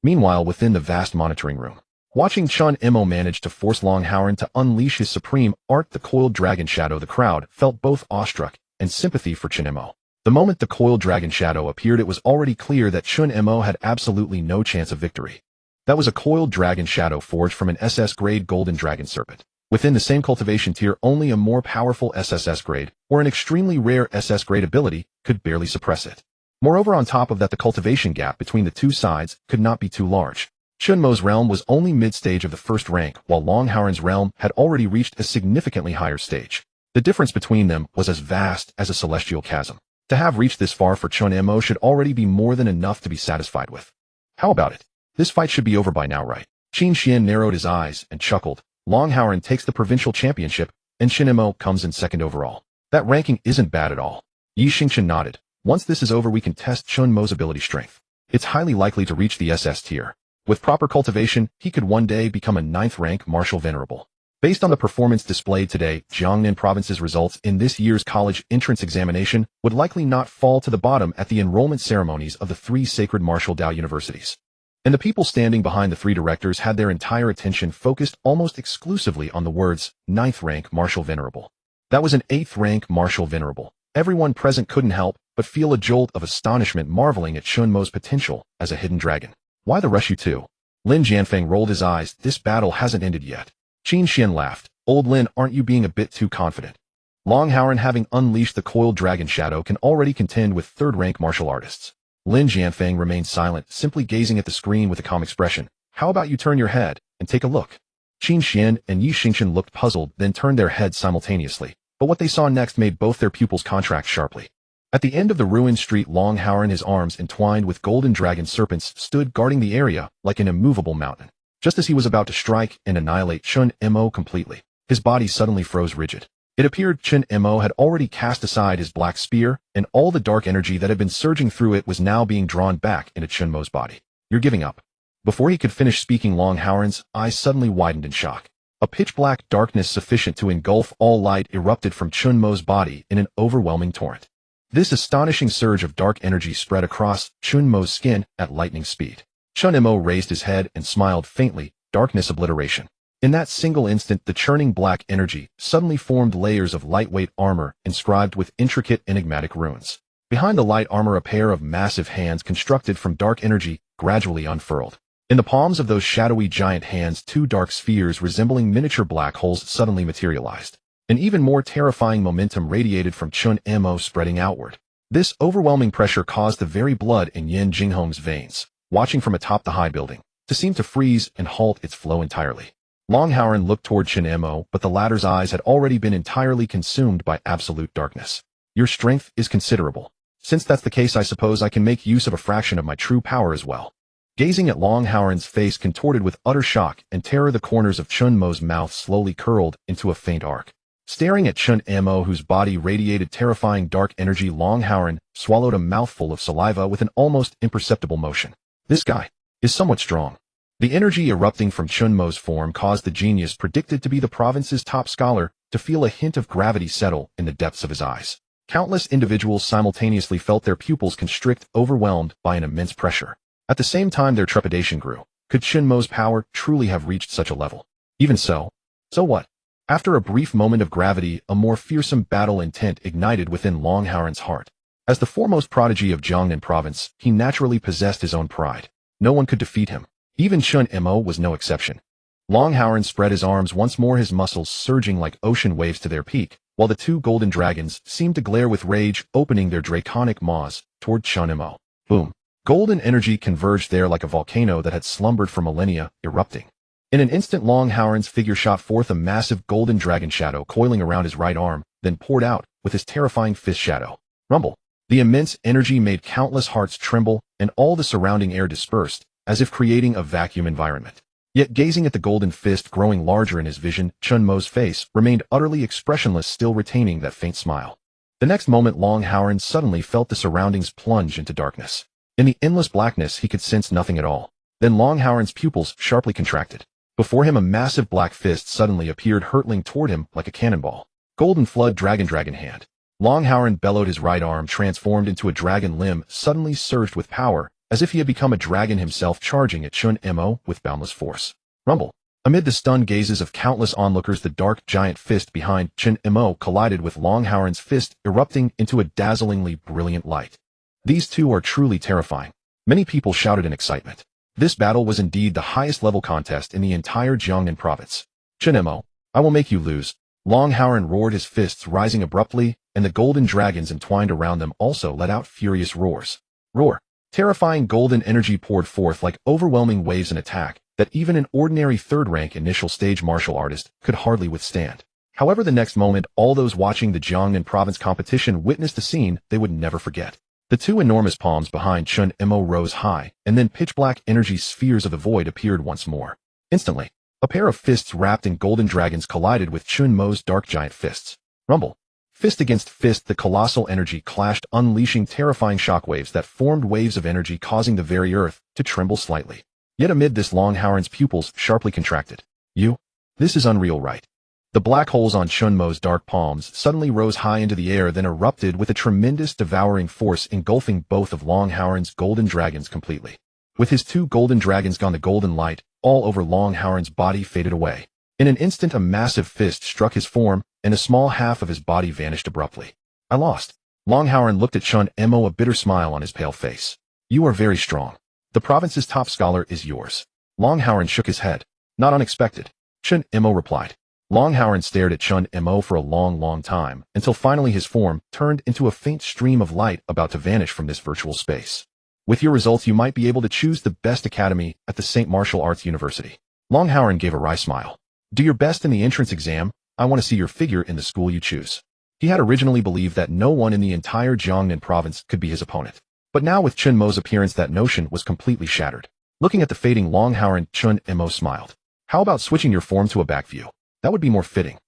Meanwhile, within the vast monitoring room, watching Chen Mo manage to force Long Howren to unleash his supreme art, the coiled dragon shadow, the crowd felt both awestruck and sympathy for Chen Mo. The moment the coiled dragon shadow appeared, it was already clear that Chen Mo had absolutely no chance of victory. That was a coiled dragon shadow forged from an SS-grade golden dragon serpent. Within the same cultivation tier, only a more powerful SSS grade or an extremely rare SS grade ability could barely suppress it. Moreover, on top of that, the cultivation gap between the two sides could not be too large. Chen Mo's realm was only mid-stage of the first rank, while Long Howren's realm had already reached a significantly higher stage. The difference between them was as vast as a celestial chasm. To have reached this far for Chen Mo should already be more than enough to be satisfied with. How about it? This fight should be over by now, right? Qin Xian narrowed his eyes and chuckled. Long Howren takes the provincial championship, and Chen Mo comes in second overall. That ranking isn't bad at all. Yi Xingchen nodded. Once this is over, we can test Chen Mo's ability strength. It's highly likely to reach the SS tier. With proper cultivation, he could one day become a 9th-rank martial venerable. Based on the performance displayed today, Jiangnan Province's results in this year's college entrance examination would likely not fall to the bottom at the enrollment ceremonies of the 3 sacred martial Dao universities. And the people standing behind the 3 directors had their entire attention focused almost exclusively on the words 9th-rank martial venerable. That was an 8th-rank martial venerable. Everyone present couldn't help but feel a jolt of astonishment, marveling at Chen Mo's potential as a hidden dragon. Why the rush, you two? Lin Jianfeng rolled his eyes. This battle hasn't ended yet. Qin Xian laughed. Old Lin, aren't you being a bit too confident? Long Howren, having unleashed the coiled dragon shadow, can already contend with 3rd-rank martial artists. Lin Jianfeng remained silent, simply gazing at the screen with a calm expression. How about you turn your head and take a look? Qin Xian and Yi Xingchen looked puzzled, then turned their heads simultaneously. But what they saw next made both their pupils contract sharply. At the end of the ruined street, Long Howren, his arms entwined with golden dragon serpents, stood guarding the area like an immovable mountain. Just as he was about to strike and annihilate Chen Mo completely, his body suddenly froze rigid. It appeared Chen Mo had already cast aside his black spear, and all the dark energy that had been surging through it was now being drawn back into Chen Mo's body. You're giving up. Before he could finish speaking, Long Howren's eyes suddenly widened in shock. A pitch-black darkness sufficient to engulf all light erupted from Chen Mo's body in an overwhelming torrent. This astonishing surge of dark energy spread across Chen Mo's skin at lightning speed. Chen Mo raised his head and smiled faintly, darkness obliteration. In that single instant, the churning black energy suddenly formed layers of lightweight armor inscribed with intricate enigmatic runes. Behind the light armor, a pair of massive hands constructed from dark energy gradually unfurled. In the palms of those shadowy giant hands, two dark spheres resembling miniature black holes suddenly materialized. An even more terrifying momentum radiated from Chen Mo, spreading outward. This overwhelming pressure caused the very blood in Yin Jinghong's veins, watching from atop the high building, to seem to freeze and halt its flow entirely. Long Howren looked toward Chen Mo, but the latter's eyes had already been entirely consumed by absolute darkness. Your strength is considerable. Since that's the case, I suppose I can make use of a fraction of my true power as well. Gazing at Long Howren's face contorted with utter shock and terror, the corners of Chen Mo's mouth slowly curled into a faint arc. Staring at Chen Mo, whose body radiated terrifying dark energy, Long Howren swallowed a mouthful of saliva with an almost imperceptible motion. This guy is somewhat strong. The energy erupting from Chen Mo's form caused the genius predicted to be the province's top scholar to feel a hint of gravity settle in the depths of his eyes. Countless individuals simultaneously felt their pupils constrict, overwhelmed by an immense pressure. At the same time, their trepidation grew. Could Chen Mo's power truly have reached such a level? Even so. So what? After a brief moment of gravity, a more fearsome battle intent ignited within Long Howren's heart. As the foremost prodigy of Jiangnan Province, he naturally possessed his own pride. No one could defeat him. Even Chen Mo was no exception. Long Howren spread his arms once more, his muscles surging like ocean waves to their peak, while the two golden dragons seemed to glare with rage, opening their draconic maws toward Chen Mo. Boom. Golden energy converged there like a volcano that had slumbered for millennia, erupting. In an instant, Long Howren's figure shot forth a massive golden dragon shadow coiling around his right arm, then poured out with his terrifying fist shadow. Rumble. The immense energy made countless hearts tremble, and all the surrounding air dispersed, as if creating a vacuum environment. Yet gazing at the golden fist growing larger in his vision, Chen Mo's face remained utterly expressionless, still retaining that faint smile. The next moment, Long Howren suddenly felt the surroundings plunge into darkness. In the endless blackness, he could sense nothing at all. Then Long Howren's pupils sharply contracted. Before him, a massive black fist suddenly appeared, hurtling toward him like a cannonball. Golden Flood Dragon Hand. Long Howren bellowed, his right arm, transformed into a dragon limb, suddenly surged with power, as if he had become a dragon himself, charging at Chen Mo with boundless force. Rumble. Amid the stunned gazes of countless onlookers, the dark giant fist behind Chen Mo collided with Long Howren's fist, erupting into a dazzlingly brilliant light. These two are truly terrifying. Many people shouted in excitement. This battle was indeed the highest level contest in the entire Jiangnan province. Chen Mo, I will make you lose. Long Howren roared, his fists rising abruptly, and the golden dragons entwined around them also let out furious roars. Roar. Terrifying golden energy poured forth like overwhelming waves, in attack that even an ordinary third-rank initial stage martial artist could hardly withstand. However, the next moment, all those watching the Jiangnan province competition witnessed a scene they would never forget. The two enormous palms behind Chen Mo rose high, and then pitch-black energy spheres of the void appeared once more. Instantly, a pair of fists wrapped in golden dragons collided with Chen Mo's dark giant fists. Rumble. Fist against fist, the colossal energy clashed, unleashing terrifying shockwaves that formed waves of energy, causing the very earth to tremble slightly. Yet amid this, Long Howren's pupils sharply contracted. This is unreal, right? The black holes on Chen Mo's dark palms suddenly rose high into the air, then erupted with a tremendous devouring force, engulfing both of Long Howren's golden dragons completely. With his two golden dragons gone, the golden light all over Long Howren's body faded away. In an instant, a massive fist struck his form, and a small half of his body vanished abruptly. I lost. Long Howren looked at Chen Mo, a bitter smile on his pale face. You are very strong. The province's top scholar is yours. Long Howren shook his head. Not unexpected. Chen Mo replied. Long Howren stared at Chen Mo for a long time, until finally his form turned into a faint stream of light about to vanish from this virtual space. With your results, you might be able to choose the best academy at the St. Martial Arts University. Long Howren gave a wry smile. Do your best in the entrance exam. I want to see your figure in the school you choose. He had originally believed that no one in the entire Jiangnan province could be his opponent. But now, with Chen Mo's appearance, that notion was completely shattered. Looking at the fading Long Howren, Chen Mo smiled. How about switching your form to a back view? That would be more fitting.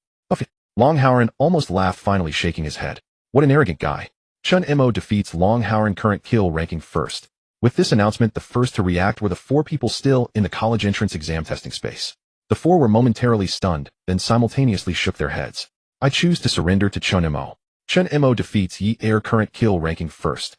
Long Howren almost laughed, finally shaking his head. What an arrogant guy. Chen Mo defeats Long Howren, current kill ranking first. With this announcement, the first to react were the 4 people still in the college entrance exam testing space. The 4 were momentarily stunned, then simultaneously shook their heads. I choose to surrender to Chen Mo. Chen Mo defeats Yi Air current kill ranking first.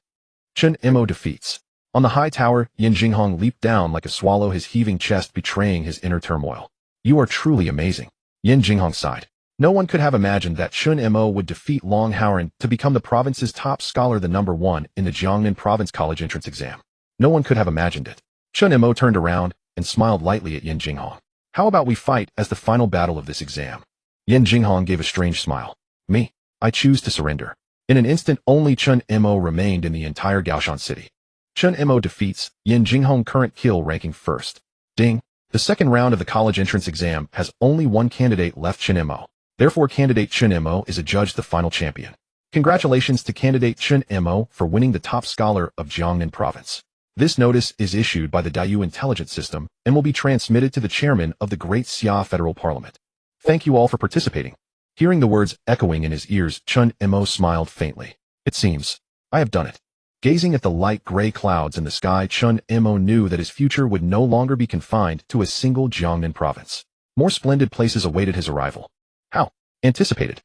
Chen Mo defeats. On the high tower, Yin Jinghong leaped down like a swallow, his heaving chest betraying his inner turmoil. You are truly amazing. Yin Jinghong sighed. No one could have imagined that Chen Mo would defeat Long Haoran to become the province's top scholar, the number 1 in the Jiangnan Province college entrance exam. No one could have imagined it. Chen Mo turned around and smiled lightly at Yin Jinghong. How about we fight as the final battle of this exam? Yin Jinghong gave a strange smile. Me? I choose to surrender. In an instant, only Chen Mo remained in the entire Gaoshan city. Chen Mo defeats Yin Jinghong current kill ranking first. Ding. The second round of the college entrance exam has only one candidate left, Chen Mo. Therefore, candidate Chen Mo is adjudged the final champion. Congratulations to candidate Chen Mo for winning the top scholar of Jiangnan Province. This notice is issued by the Daiyu Intelligence System and will be transmitted to the chairman of the Great Xia Federal Parliament. Thank you all for participating. Hearing the words echoing in his ears, Chen Mo smiled faintly. It seems I have done it. Gazing at the light gray clouds in the sky, Chen Mo knew that his future would no longer be confined to a single Jiangnan province. More splendid places awaited his arrival. How? Anticipated.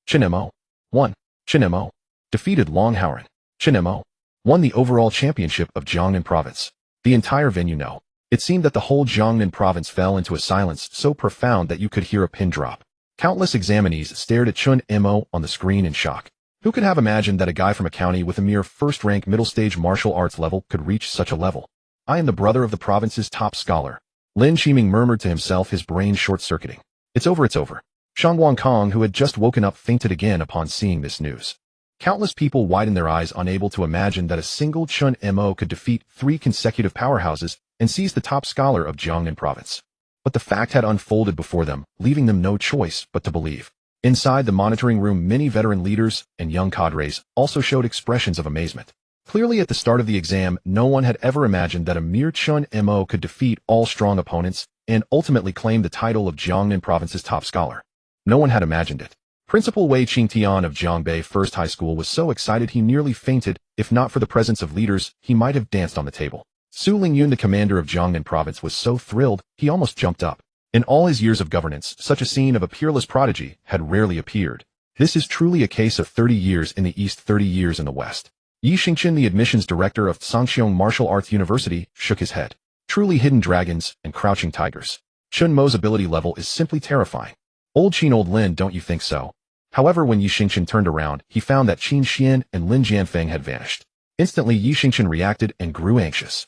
Chen Mo. 1. Chen Mo. Defeated Long Haoran. Chen Mo. Won the overall championship of Jiangnan Province. The entire venue know. It seemed that the whole Jiangnan Province fell into a silence so profound that you could hear a pin drop. Countless examinees stared at Chen Mo on the screen in shock. Who could have imagined that a guy from a county with a mere first-rank middle-stage martial arts level could reach such a level? I am the brother of the province's top scholar. Lin Qiming murmured to himself, his brain short-circuiting. It's over, it's over. Shang Guangkong, who had just woken up, fainted again upon seeing this news. Countless people widened their eyes, unable to imagine that a single Chen Mo could defeat 3 consecutive powerhouses and seize the top scholar of Jiangnan Province. But the fact had unfolded before them, leaving them no choice but to believe. Inside the monitoring room, many veteran leaders and young cadres also showed expressions of amazement. Clearly, at the start of the exam, no one had ever imagined that a mere Chen Mo could defeat all strong opponents and ultimately claim the title of Jiangnan Province's top scholar. No one had imagined it. Principal Wei Qingtian of Jiangbei First High School was so excited he nearly fainted. If not for the presence of leaders, he might have danced on the table. Su Lingyun, the commander of Jiangnan Province, was so thrilled he almost jumped up. In all his years of governance, such a scene of a peerless prodigy had rarely appeared. This is truly a case of 30 years in the East, 30 years in the West. Yi Xingchen, the admissions director of Sangxiong Martial Arts University, shook his head. Truly hidden dragons and crouching tigers. Chen Mo's ability level is simply terrifying. Old Qin, old Lin, don't you think so? However, when Yi Xingchen turned around, he found that Qin Xian and Lin Jianfeng had vanished. Instantly, Yi Xingchen reacted and grew anxious.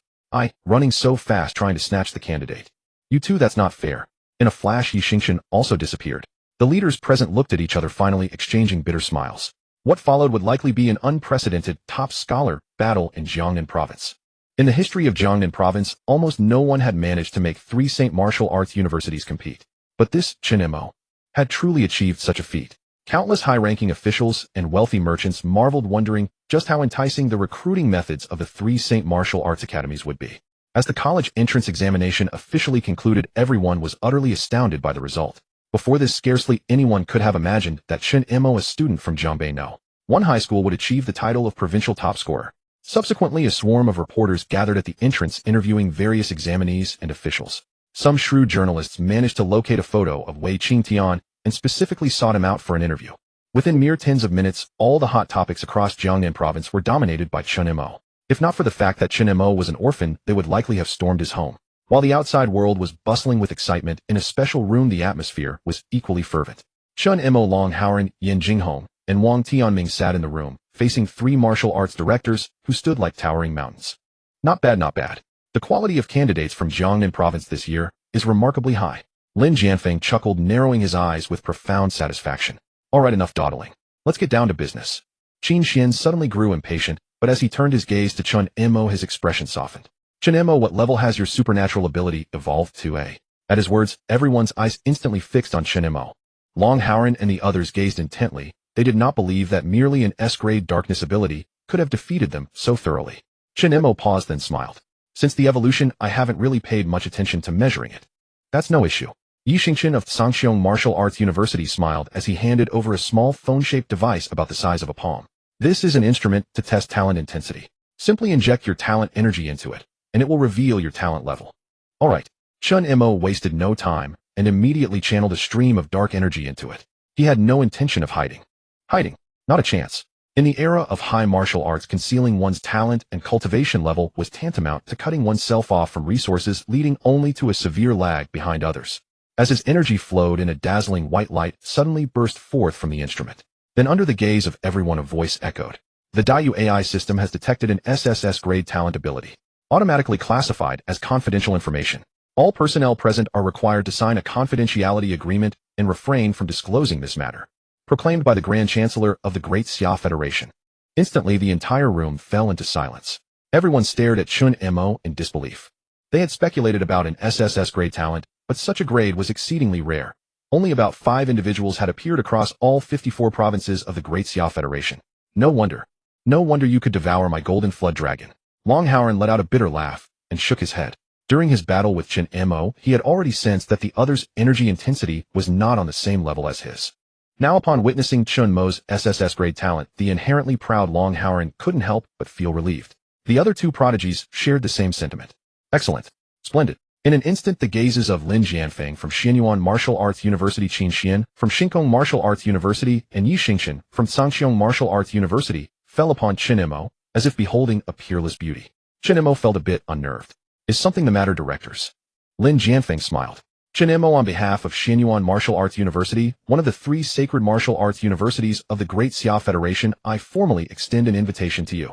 Running so fast trying to snatch the candidate. You two, that's not fair. In a flash, Yi Xingchen also disappeared. The leaders present looked at each other, finally exchanging bitter smiles. What followed would likely be an unprecedented top scholar battle in Jiangnan Province. In the history of Jiangnan Province, almost no one had managed to make 3 Saint martial arts universities compete. But this Chen Mo had truly achieved such a feat. Countless high-ranking officials and wealthy merchants marveled, wondering just how enticing the recruiting methods of the 3 Saint martial arts academies would be. As the college entrance examination officially concluded, everyone was utterly astounded by the result. Before this, scarcely anyone could have imagined that Chen Mo, a student from Jiangbei No. 1 high school, would achieve the title of provincial top scorer. Subsequently, a swarm of reporters gathered at the entrance, interviewing various examinees and officials. Some shrewd journalists managed to locate a photo of Wei Qingtian and specifically sought him out for an interview. Within mere tens of minutes, all the hot topics across Jiangnan Province were dominated by Chen Mo. If not for the fact that Chen Mo was an orphan, they would likely have stormed his home. While the outside world was bustling with excitement, in a special room the atmosphere was equally fervent. Chen Mo, Long Haoran, Yin Jinghong, and Wang Tianming sat in the room, facing 3 martial arts directors who stood like towering mountains. Not bad, not bad. The quality of candidates from Jiangnan Province this year is remarkably high. Lin Jianfeng chuckled, narrowing his eyes with profound satisfaction. All right, enough dawdling. Let's get down to business. Qin Xian suddenly grew impatient, but as he turned his gaze to Chen Mo, his expression softened. Chen Mo, what level has your supernatural ability evolved to? At his words, everyone's eyes instantly fixed on Chen Mo. Long Haoran and the others gazed intently. They did not believe that merely an S-grade darkness ability could have defeated them so thoroughly. Chen Mo paused, then smiled. Since the evolution, I haven't really paid much attention to measuring it. That's no issue. Yi Xingchen of Sangxiong Martial Arts University smiled as he handed over a small phone-shaped device about the size of a palm. This is an instrument to test talent intensity. Simply inject your talent energy into it, and it will reveal your talent level. Alright, Chen Mo wasted no time and immediately channeled a stream of dark energy into it. He had no intention of hiding. Hiding? Not a chance. In the era of high martial arts, concealing one's talent and cultivation level was tantamount to cutting oneself off from resources, leading only to a severe lag behind others. As his energy flowed in, a dazzling white light suddenly burst forth from the instrument. Then, under the gaze of everyone, a voice echoed. The Daiyu AI system has detected an SSS-grade talent ability, automatically classified as confidential information. All personnel present are required to sign a confidentiality agreement and refrain from disclosing this matter. Proclaimed by the Grand Chancellor of the Great Xia Federation. Instantly, the entire room fell into silence. Everyone stared at Chen Mo in disbelief. They had speculated about an SSS-grade talent, but such a grade was exceedingly rare. Only about 5 individuals had appeared across all 54 provinces of the Great Xia Federation. No wonder you could devour my golden flood dragon. Long Howren let out a bitter laugh and shook his head. During his battle with Chen Mo, he had already sensed that the other's energy intensity was not on the same level as his. Now, upon witnessing Chen Mo's SSS-grade talent, the inherently proud Long Howren couldn't help but feel relieved. The other 2 prodigies shared the same sentiment. Excellent. Splendid. In an instant, the gazes of Lin Jianfeng from Xianyuan Martial Arts University, Qin Xian from Shinkong Martial Arts University, and Yi Xingchen from Sangxiong Martial Arts University fell upon Chen Mo, as if beholding a peerless beauty. Chen Mo felt a bit unnerved. Is something the matter, directors? Lin Jianfeng smiled. Chen Mo, on behalf of Xianyuan Martial Arts University, one of the 3 sacred martial arts universities of the Great Xia Federation, I formally extend an invitation to you.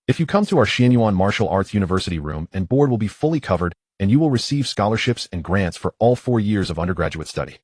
If you come to our Xianyuan Martial Arts University, room and board will be fully covered, and you will receive scholarships and grants for all 4 years of undergraduate study.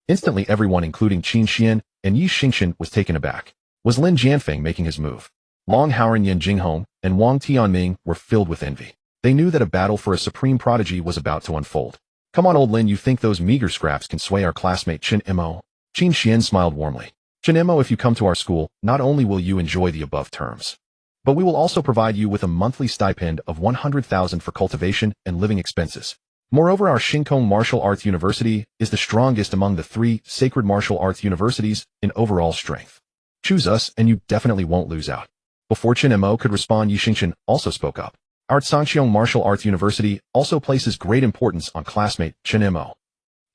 Instantly, everyone, including Qin Xian and Yi Xingchen, was taken aback. Was Lin Jianfeng making his move? Long Howren, Yan Jinghong, and Wang Tianming were filled with envy. They knew that a battle for a supreme prodigy was about to unfold. Come on, old Lin, you think those meager scraps can sway our classmate Chen Mo? Qin Xian smiled warmly. Chen Mo, if you come to our school, not only will you enjoy the above terms, but we will also provide you with a monthly stipend of 100,000 for cultivation and living expenses. Moreover, our Shinkong Martial Arts University is the strongest among the 3 sacred martial arts universities in overall strength. Choose us and you definitely won't lose out. Before Chen Mo could respond, Yi Xingchen also spoke up. Our Sangxiong Martial Arts University also places great importance on classmate Chen Mo.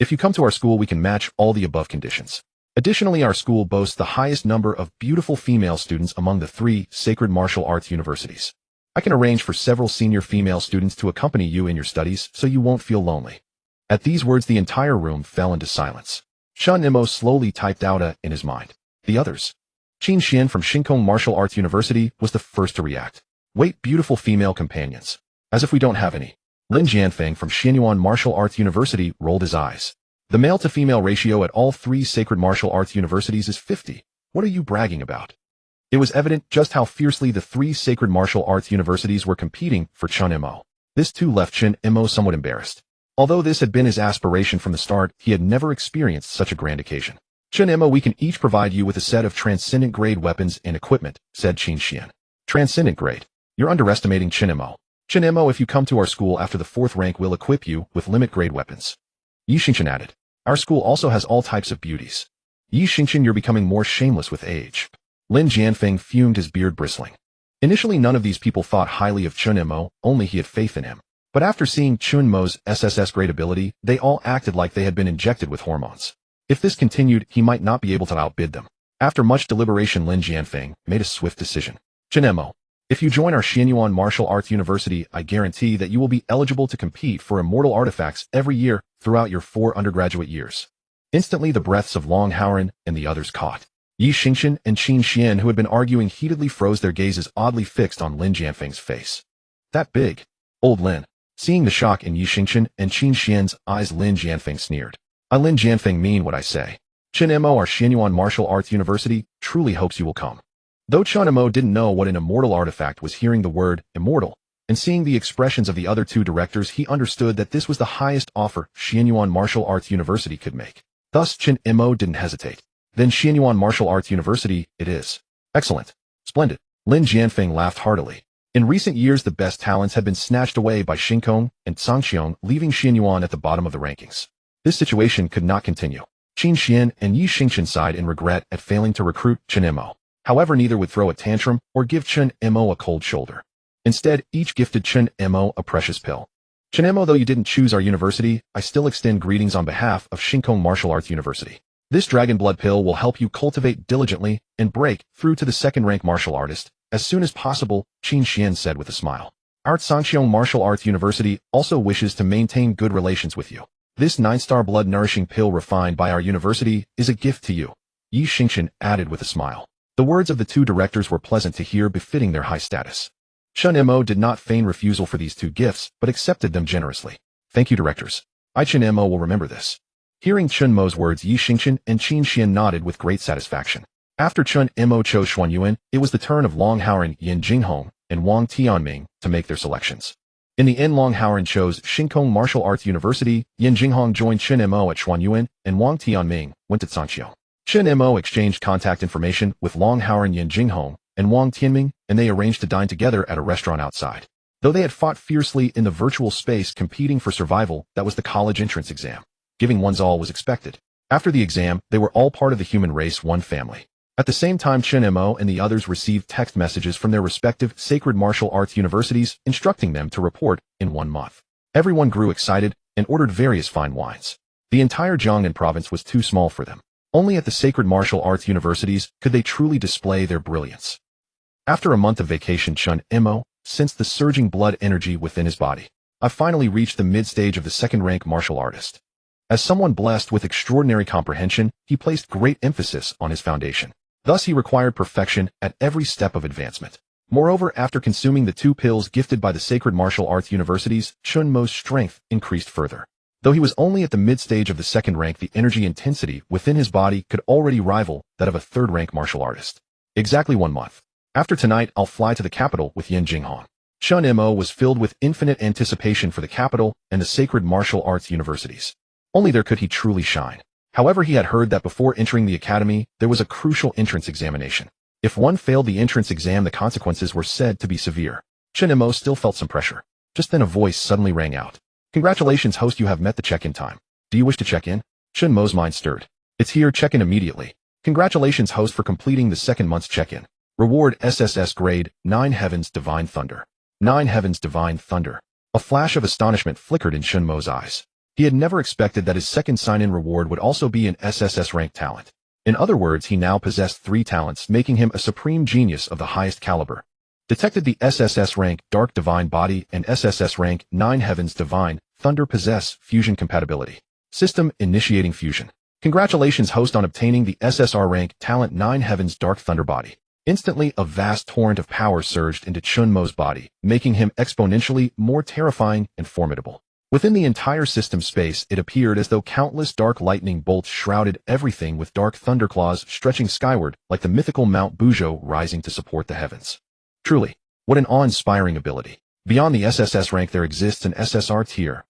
If you come to our school, we can match all the above conditions. Additionally, our school boasts the highest number of beautiful female students among the 3 sacred martial arts universities. I can arrange for several senior female students to accompany you in your studies so you won't feel lonely. At these words, the entire room fell into silence. Chen Mo slowly typed out in his mind. The others. Qin Xian from Shinkong Martial Arts University was the first to react. Wait, beautiful female companions. As if we don't have any. Lin Jianfeng from Xianyuan Martial Arts University rolled his eyes. The male-to-female ratio at all 3 sacred martial arts universities is 50. What are you bragging about? It was evident just how fiercely the 3 sacred martial arts universities were competing for Chen Mo. This too left Chen Mo somewhat embarrassed. Although this had been his aspiration from the start, he had never experienced such a grand occasion. Chen Mo, we can each provide you with a set of transcendent-grade weapons and equipment, said Qin Xian. Transcendent grade? You're underestimating Chen Mo. Chen Mo, if you come to our school after the 4th rank, we'll equip you with limit-grade weapons. Yi Xingchen added. Our school also has all types of beauties. Yi Xingchen, you're becoming more shameless with age. Lin Jianfeng fumed, his beard bristling. Initially, none of these people thought highly of Chen Mo, only he had faith in him. But after seeing Chen Mo's SSS-grade ability, they all acted like they had been injected with hormones. If this continued, he might not be able to outbid them. After much deliberation, Lin Jianfeng made a swift decision. Chen Mo, if you join our Xianyuan Martial Arts University, I guarantee that you will be eligible to compete for immortal artifacts every year throughout your 4 undergraduate years. Instantly, the breaths of Long Howren and the others caught. Yi Xingchen and Qin Xian, who had been arguing heatedly, froze, their gazes oddly fixed on Lin Jianfeng's face. That big? Old Lin. Seeing the shock in Yi Xingchen and Qin Xian's eyes, Lin Jianfeng sneered. I, Lin Jianfeng, mean what I say. Chen Mo, our Xianyuan Martial Arts University, truly hopes you will come. Though Chen Mo didn't know what an immortal artifact was, hearing the word immortal and seeing the expressions of the other 2 directors, he understood that this was the highest offer Xianyuan Martial Arts University could make. Thus, Chen Mo didn't hesitate. Then Xianyuan Martial Arts University, it is. Excellent. Splendid. Lin Jianfeng laughed heartily. In recent years, the best talents had been snatched away by Shinkong and Sangxiong, leaving Xianyuan at the bottom of the rankings. This situation could not continue. Qin Xian and Yi Xingchen sighed in regret at failing to recruit Chen Mo. However, neither would throw a tantrum or give Chen Mo a cold shoulder. Instead, each gifted Chen Mo a precious pill. Chen Mo, though you didn't choose our university, I still extend greetings on behalf of Shinkong Martial Arts University. This dragon blood pill will help you cultivate diligently and break through to the second-rank martial artist as soon as possible, Qin Xian said with a smile. Our Sanqiong Martial Arts University also wishes to maintain good relations with you. This 9-star blood-nourishing pill refined by our university is a gift to you, Yi Xingchen added with a smile. The words of the two directors were pleasant to hear, befitting their high status. Chen Mo did not feign refusal for these two gifts, but accepted them generously. Thank you, directors. I Chen Mo will remember this. Hearing Chen Mo's words, Yi Xingchen and Qin Xian nodded with great satisfaction. After Chen Mo chose Xuanyuan, it was the turn of Long Haoran, Yan Jinghong, and Wang Tianming to make their selections. In the end, Long Haoran chose Shinkong Martial Arts University, Yan Jinghong joined Chen Mo at Xuanyuan, and Wang Tianming went to Sanqiong. Chen Mo exchanged contact information with Long Haoran, Yan Jinghong, and Wang Tianming, and they arranged to dine together at a restaurant outside. Though they had fought fiercely in the virtual space competing for survival, that was the college entrance exam. Giving one's all was expected. After the exam, they were all part of the human race, one family. At the same time, Chen Mo and the others received text messages from their respective sacred martial arts universities instructing them to report in 1 month. Everyone grew excited and ordered various fine wines. The entire Jiangnan Province was too small for them. Only at the sacred martial arts universities could they truly display their brilliance. After a month of vacation, Chen Mo sensed the surging blood energy within his body. I finally reached the mid-stage of the second-rank martial artist. As someone blessed with extraordinary comprehension, he placed great emphasis on his foundation. Thus he required perfection at every step of advancement. Moreover, after consuming the 2 pills gifted by the sacred martial arts universities, Chen Mo's strength increased further. Though he was only at the mid-stage of the second rank, the energy intensity within his body could already rival that of a third-rank martial artist. Exactly 1 month. After tonight, I'll fly to the capital with Yan Jinghong. Chen Mo was filled with infinite anticipation for the capital and the sacred martial arts universities. Only there could he truly shine. However, he had heard that before entering the academy, there was a crucial entrance examination. If one failed the entrance exam, the consequences were said to be severe. Chen Mo still felt some pressure. Just then a voice suddenly rang out. Congratulations, host, you have met the check-in time. Do you wish to check in? Chen Mo's mind stirred. It's here, check in immediately. Congratulations, host, for completing the second month's check-in. Reward SSS grade, 9 Heavens Divine Thunder. 9 Heavens Divine Thunder. A flash of astonishment flickered in Chen Mo's eyes. He had never expected that his second sign-in reward would also be an SSS-ranked talent. In other words, he now possessed 3 talents, making him a supreme genius of the highest caliber. Detected the SSS rank Dark Divine Body and SSS rank 9 Heavens Divine Thunder possess fusion compatibility. System initiating fusion. Congratulations, host, on obtaining the SSR rank talent 9 Heavens Dark Thunder Body. Instantly, a vast torrent of power surged into Chen Mo's body, making him exponentially more terrifying and formidable. Within the entire system space, it appeared as though countless dark lightning bolts shrouded everything, with dark thunderclaws stretching skyward like the mythical Mount Bujo rising to support the heavens. Truly, what an awe-inspiring ability. Beyond the SSS rank, there exists an SSR tier.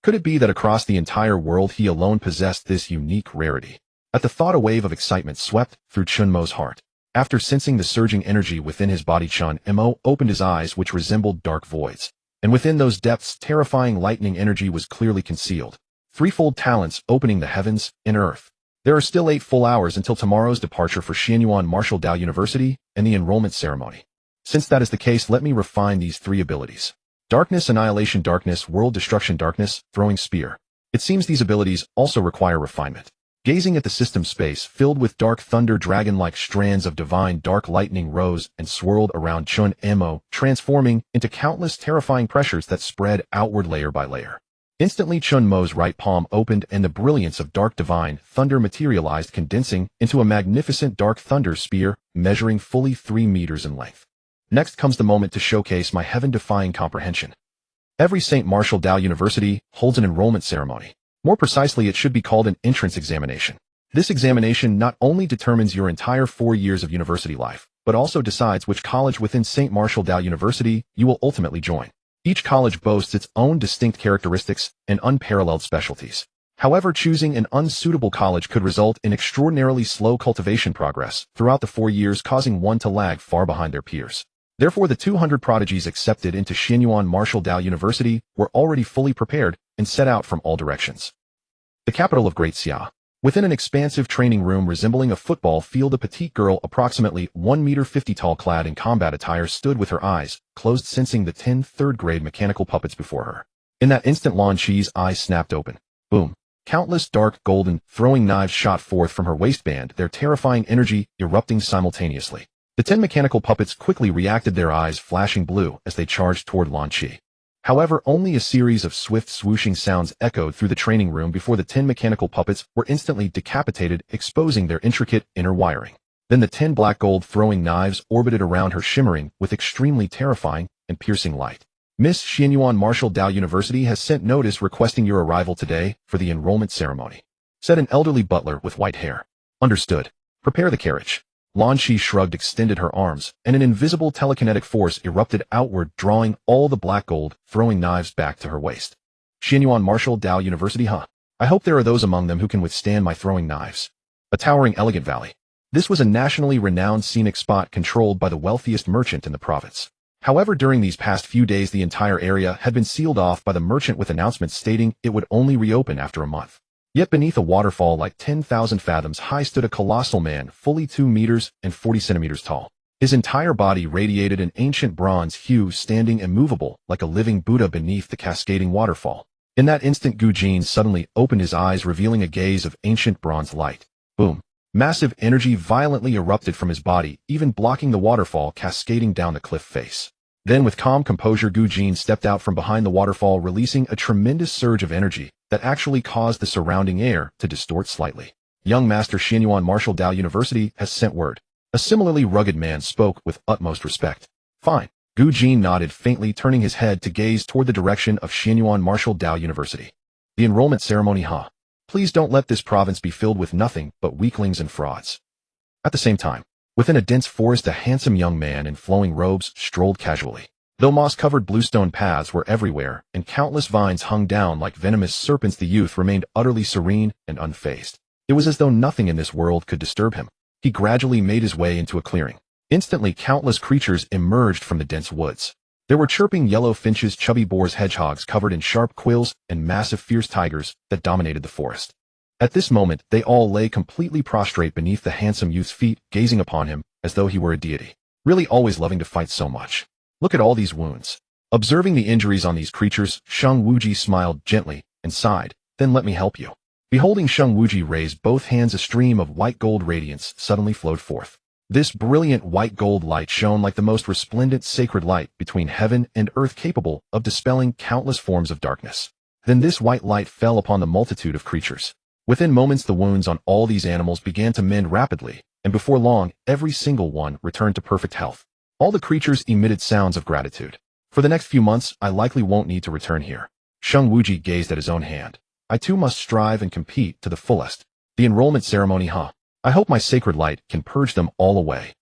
Could it be that across the entire world he alone possessed this unique rarity? At the thought, a wave of excitement swept through Chen Mo's heart. After sensing the surging energy within his body, Chen Mo opened his eyes, which resembled dark voids. And within those depths, terrifying lightning energy was clearly concealed. Threefold talents opening the heavens and earth. There are still 8 full hours until tomorrow's departure for Xianyuan Martial Dao University and the enrollment ceremony. Since that is the case, let me refine these 3 abilities. Darkness, Annihilation, Darkness, World Destruction, Darkness, Throwing Spear. It seems these abilities also require refinement. Gazing at the system space filled with dark thunder, dragon-like strands of divine dark lightning rose and swirled around Chen Mo, transforming into countless terrifying pressures that spread outward layer by layer. Instantly, Chen Mo's right palm opened and the brilliance of dark divine thunder materialized, condensing into a magnificent dark thunder spear measuring fully 3 meters in length. Next comes the moment to showcase my heaven-defying comprehension. Every St. Martial Dao University holds an enrollment ceremony. More precisely, it should be called an entrance examination. This examination not only determines your entire 4 years of university life, but also decides which college within St. Martial Dao University you will ultimately join. Each college boasts its own distinct characteristics and unparalleled specialties. However, choosing an unsuitable college could result in extraordinarily slow cultivation progress throughout the 4 years, causing one to lag far behind their peers. Therefore, the 200 prodigies accepted into Xianyuan Martial Dao University were already fully prepared and set out from all directions. The capital of Great Xia. Within an expansive training room resembling a football field, a petite girl approximately 1 meter 50 tall clad in combat attire stood with her eyes closed, sensing the 10 third-grade mechanical puppets before her. In that instant, Lan Chi's eyes snapped open. Boom. Countless dark golden throwing knives shot forth from her waistband, their terrifying energy erupting simultaneously. The 10 mechanical puppets quickly reacted, their eyes flashing blue as they charged toward Lan Chi. However, only a series of swift swooshing sounds echoed through the training room before the 10 mechanical puppets were instantly decapitated, exposing their intricate inner wiring. Then the 10 black gold throwing knives orbited around her, shimmering with extremely terrifying and piercing light. Miss Jiangnan Martial Dao University has sent notice requesting your arrival today for the enrollment ceremony, said an elderly butler with white hair. Understood. Prepare the carriage. Lan Chi shrugged, extended her arms, and an invisible telekinetic force erupted outward, drawing all the black gold throwing knives back to her waist. Jiangnan Martial Dao University, huh? I hope there are those among them who can withstand my throwing knives. A towering, elegant valley. This was a nationally renowned scenic spot controlled by the wealthiest merchant in the province. However, during these past few days, the entire area had been sealed off by the merchant with announcements stating it would only reopen after a month. Yet beneath a waterfall like 10,000 fathoms high stood a colossal man, fully 2 meters and 40 centimeters tall. His entire body radiated an ancient bronze hue, standing immovable like a living Buddha beneath the cascading waterfall. In that instant, Gu Jin suddenly opened his eyes, revealing a gaze of ancient bronze light. Boom. Massive energy violently erupted from his body, even blocking the waterfall cascading down the cliff face. Then with calm composure, Gu Jin stepped out from behind the waterfall, releasing a tremendous surge of energy that actually caused the surrounding air to distort slightly. Young Master Jiangnan Martial Dao University has sent word. A similarly rugged man spoke with utmost respect. Fine. Gu Jin nodded faintly, turning his head to gaze toward the direction of Jiangnan Martial Dao University. The enrollment ceremony, huh? Please don't let this province be filled with nothing but weaklings and frauds. At the same time, within a dense forest, a handsome young man in flowing robes strolled casually. Though moss-covered bluestone paths were everywhere and countless vines hung down like venomous serpents, the youth remained utterly serene and unfazed. It was as though nothing in this world could disturb him. He gradually made his way into a clearing. Instantly, countless creatures emerged from the dense woods. There were chirping yellow finches, chubby boars, hedgehogs covered in sharp quills, and massive fierce tigers that dominated the forest. At this moment, they all lay completely prostrate beneath the handsome youth's feet, gazing upon him as though he were a deity. Really always loving to fight so much. Look at all these wounds. Observing the injuries on these creatures, Sheng Wuji smiled gently and sighed. Then let me help you. Beholding Sheng Wuji raise both hands, a stream of white gold radiance suddenly flowed forth. This brilliant white gold light shone like the most resplendent sacred light between heaven and earth, capable of dispelling countless forms of darkness. Then this white light fell upon the multitude of creatures. Within moments, the wounds on all these animals began to mend rapidly, and before long, every single one returned to perfect health. All the creatures emitted sounds of gratitude. For the next few months, I likely won't need to return here. Sheng Wuji gazed at his own hand. I too must strive and compete to the fullest. The enrollment ceremony, huh? I hope my sacred light can purge them all away.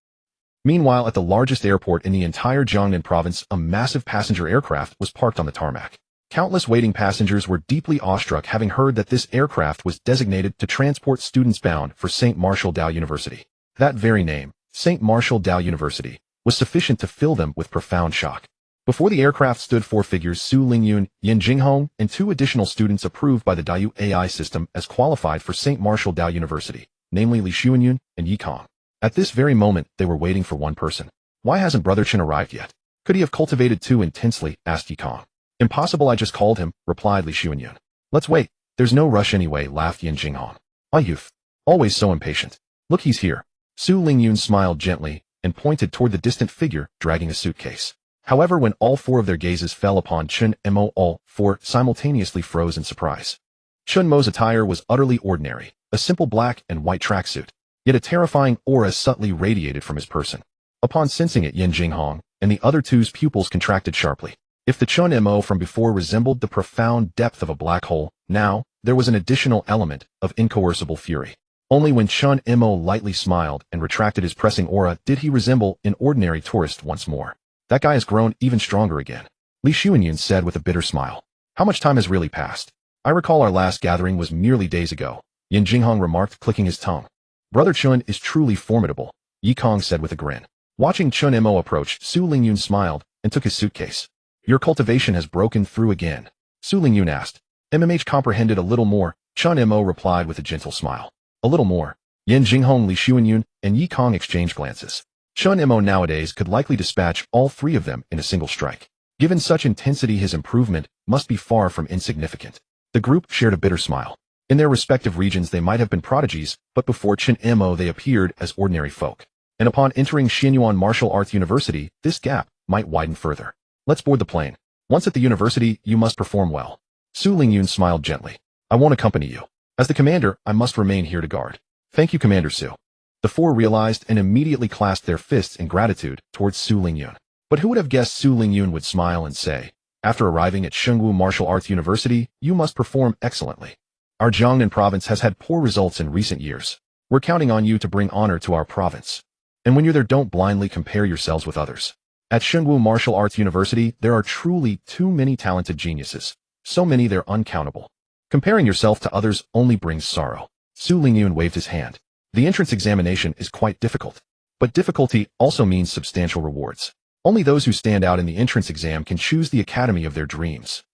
Meanwhile, at the largest airport in the entire Jiangnan province, a massive passenger aircraft was parked on the tarmac. Countless waiting passengers were deeply awestruck, having heard that this aircraft was designated to transport students bound for St. Martial Dao University. That very name, St. Martial Dao University, was sufficient to fill them with profound shock. Before the aircraft stood 4 figures: Su Lingyun, Yin Jinghong, and 2 additional students approved by the Daiyu AI system as qualified for St. Martial Dao University, namely Li Xuanyun and Yi Kong. At this very moment, they were waiting for one person. Why hasn't Brother Chen arrived yet? Could he have cultivated too intensely? Asked Yi Kong. Impossible, I just called him, replied Li Xuanyun. Let's wait. There's no rush anyway, laughed Yin Jinghong. My youth. Always so impatient. Look, he's here. Su Lingyun smiled gently and pointed toward the distant figure dragging a suitcase. However, when all 4 of their gazes fell upon Chen Mo, all 4 simultaneously froze in surprise. Chen Mo's attire was utterly ordinary, a simple black and white tracksuit, yet a terrifying aura subtly radiated from his person. Upon sensing it, Yin Jinghong and the other 2's pupils contracted sharply. If the Chen Mo from before resembled the profound depth of a black hole, now there was an additional element of incoercible fury. Only when Chen Mo lightly smiled and retracted his pressing aura did he resemble an ordinary tourist once more. That guy has grown even stronger again, Li Xuanyun said with a bitter smile. How much time has really passed? I recall our last gathering was merely days ago, Yin Jinghong remarked, clicking his tongue. Brother Chen is truly formidable, Yi Kong said with a grin. Watching Chen Mo approach, Su Lingyun smiled and took his suitcase. Your cultivation has broken through again, Su Lingyun asked. MMH comprehended a little more, Chen Mo replied with a gentle smile. A little more. Yan Jinghong, Li Xuanyun, and Yi Kong exchanged glances. Chen Mo nowadays could likely dispatch all three of them in a single strike. Given such intensity, his improvement must be far from insignificant. The group shared a bitter smile. In their respective regions they might have been prodigies, but before Chen Mo they appeared as ordinary folk. And upon entering Xianyuan Martial Arts University, this gap might widen further. Let's board the plane. Once at the university, you must perform well. Su Lingyun smiled gently. I won't accompany you. As the commander, I must remain here to guard. Thank you, Commander Su. The four realized and immediately clasped their fists in gratitude towards Su Lingyun. But who would have guessed Su Lingyun would smile and say, after arriving at Shengwu Martial Arts University, you must perform excellently. Our Jiangnan Province has had poor results in recent years. We're counting on you to bring honor to our province. And when you're there, don't blindly compare yourselves with others. At Shengwu Martial Arts University, there are truly too many talented geniuses. So many they're uncountable. Comparing yourself to others only brings sorrow. Su Lingyun waved his hand. The entrance examination is quite difficult. But difficulty also means substantial rewards. Only those who stand out in the entrance exam can choose the academy of their dreams.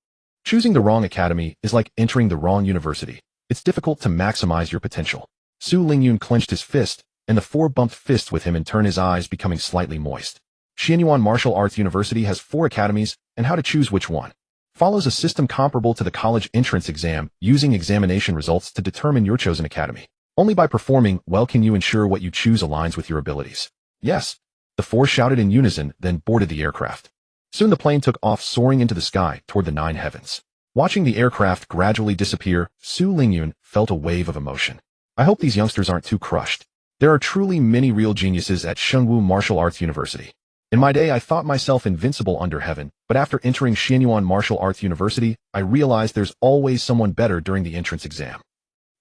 Choosing the wrong academy is like entering the wrong university. It's difficult to maximize your potential. Su Lingyun clenched his fist, and the four bumped fists with him in turn, his eyes becoming slightly moist. Xianyuan Martial Arts University has 4 academies, and how to choose which one follows a system comparable to the college entrance exam, using examination results to determine your chosen academy. Only by performing well can you ensure what you choose aligns with your abilities. Yes, the 4 shouted in unison, then boarded the aircraft. Soon the plane took off, soaring into the sky toward the 9 heavens. Watching the aircraft gradually disappear, Su Lingyun felt a wave of emotion. I hope these youngsters aren't too crushed. There are truly many real geniuses at Shengwu Martial Arts University. In my day, I thought myself invincible under heaven, but after entering Xianyuan Martial Arts University, I realized there's always someone better during the entrance exam.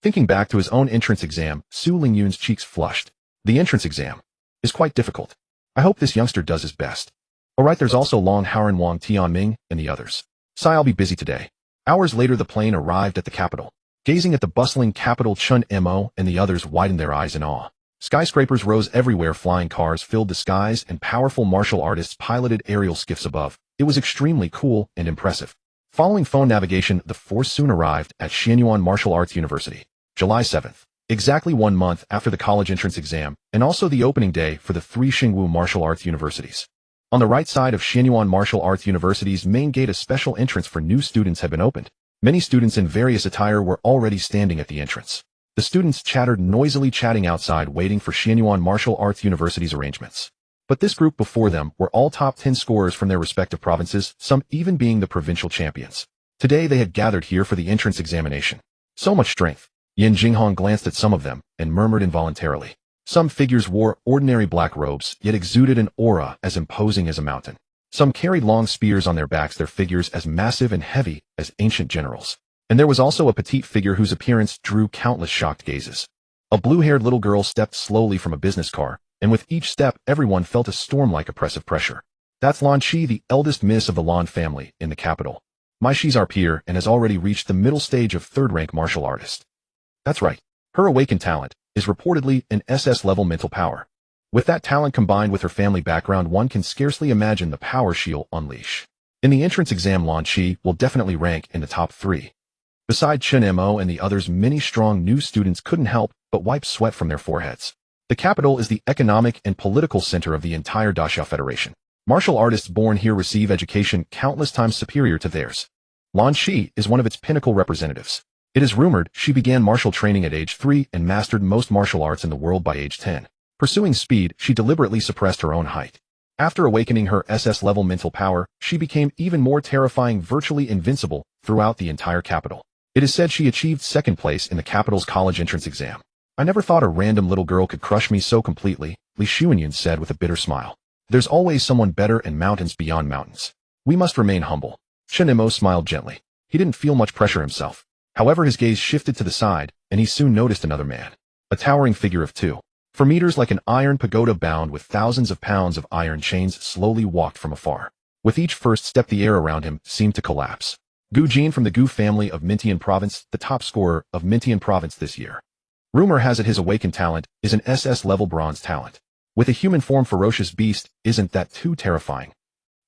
Thinking back to his own entrance exam, Su Lingyun's cheeks flushed. The entrance exam is quite difficult. I hope this youngster does his best. Alright, there's also Long Haoran, Wang Tianming, and the others. I'll be busy today. Hours later, the plane arrived at the capital. Gazing at the bustling capital, Chen Mo and the others widened their eyes in awe. Skyscrapers rose everywhere, flying cars filled the skies, and powerful martial artists piloted aerial skiffs above. It was extremely cool and impressive. Following phone navigation, the force soon arrived at Xianyuan Martial Arts University. July 7th. Exactly 1 month after the college entrance exam, and also the opening day for the 3 Shengwu Martial Arts Universities. On the right side of Xianyuan Martial Arts University's main gate, a special entrance for new students had been opened. Many students in various attire were already standing at the entrance. The students chattered noisily, chatting outside, waiting for Xianyuan Martial Arts University's arrangements. But this group before them were all top 10 scorers from their respective provinces, some even being the provincial champions. Today they had gathered here for the entrance examination. So much strength. Yan Jinghong glanced at some of them and murmured involuntarily. Some figures wore ordinary black robes, yet exuded an aura as imposing as a mountain. Some carried long spears on their backs, their figures as massive and heavy as ancient generals. And there was also a petite figure whose appearance drew countless shocked gazes. A blue-haired little girl stepped slowly from a business car, and with each step everyone felt a storm-like oppressive pressure. That's Lan Qi, the eldest miss of the Lan family in the capital. She's our peer and has already reached the middle stage of 3rd-rank martial artist. That's right. Her awakened talent is reportedly an SS-level mental power. With that talent combined with her family background, one can scarcely imagine the power she'll unleash. In the entrance exam, Lan Qi will definitely rank in the top 3. Beside Chen Mo and the others, many strong new students couldn't help but wipe sweat from their foreheads. The capital is the economic and political center of the entire Daxiao Federation. Martial artists born here receive education countless times superior to theirs. Lan Qi is one of its pinnacle representatives. It is rumored she began martial training at age 3 and mastered most martial arts in the world by age 10. Pursuing speed, she deliberately suppressed her own height. After awakening her SS-level mental power, she became even more terrifying, virtually invincible, throughout the entire capital. It is said she achieved 2nd place in the capital's college entrance exam. I never thought a random little girl could crush me so completely, Li Xuanyun said with a bitter smile. There's always someone better and mountains beyond mountains. We must remain humble. Chen Mo smiled gently. He didn't feel much pressure himself. However, his gaze shifted to the side, and he soon noticed another man. A towering figure of 2 meters, like an iron pagoda bound with thousands of pounds of iron chains, slowly walked from afar. With each first step, the air around him seemed to collapse. Gu Jin from the Gu family of Mintian Province, the top scorer of Mintian Province this year. Rumor has it his awakened talent is an SS-level bronze talent. With a human form, ferocious beast, isn't that too terrifying?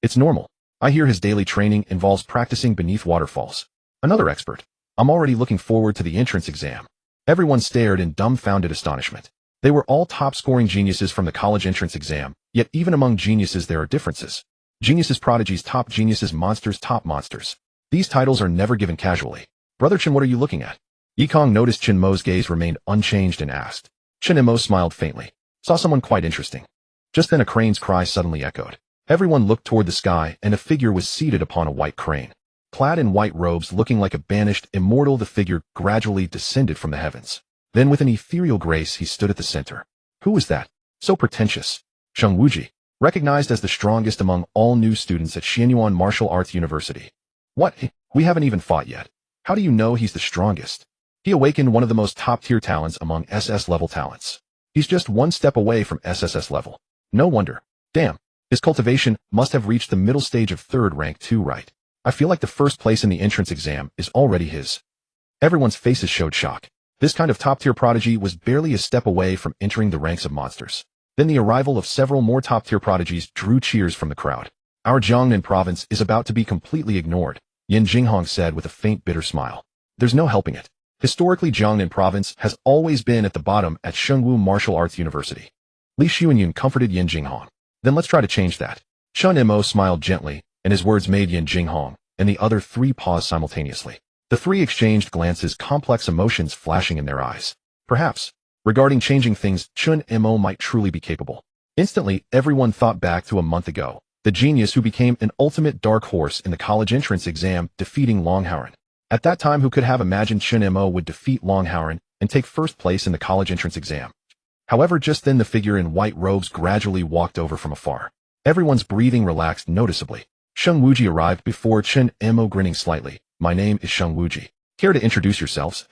It's normal. I hear his daily training involves practicing beneath waterfalls. Another expert. I'm already looking forward to the entrance exam. Everyone stared in dumbfounded astonishment. They were all top-scoring geniuses from the college entrance exam, yet even among geniuses there are differences. Geniuses, prodigies, top geniuses, monsters, top monsters. These titles are never given casually. Brother Chen, what are you looking at? Yikong noticed Chen Mo's gaze remained unchanged and asked. Chen Mo smiled faintly. Saw someone quite interesting. Just then a crane's cry suddenly echoed. Everyone looked toward the sky, and a figure was seated upon a white crane. Clad in white robes, looking like a banished immortal, the figure gradually descended from the heavens. Then with an ethereal grace he stood at the center. Who was that? So pretentious. Sheng Wuji, recognized as the strongest among all new students at Jiangnan Martial Arts University. What? We haven't even fought yet. How do you know he's the strongest? He awakened one of the most top-tier talents among SS-level talents. He's just one step away from SSS level. No wonder. Damn. His cultivation must have reached the middle stage of third rank too, right? I feel like the first place in the entrance exam is already his. Everyone's faces showed shock. This kind of top-tier prodigy was barely a step away from entering the ranks of monsters. Then the arrival of several more top-tier prodigies drew cheers from the crowd. Our Jiangnan Province is about to be completely ignored, Yan Jinghong said with a faint bitter smile. There's no helping it. Historically, Jiangnan Province has always been at the bottom at Shengwu Martial Arts University. Li Xuanyun comforted Yan Jinghong. Then let's try to change that. Chen Mo smiled gently, and his words made Yan Jinghong and the other three pause simultaneously. The three exchanged glances, complex emotions flashing in their eyes. Perhaps, regarding changing things, Chen Mo might truly be capable. Instantly, everyone thought back to a month ago, the genius who became an ultimate dark horse in the college entrance exam, defeating Long Howren. At that time, who could have imagined Chen Mo would defeat Long Howren and take first place in the college entrance exam? However, just then the figure in white robes gradually walked over from afar. Everyone's breathing relaxed noticeably. Sheng Wuji arrived before Chen Mo, grinning slightly. My name is Sheng Wuji. Care to introduce yourselves?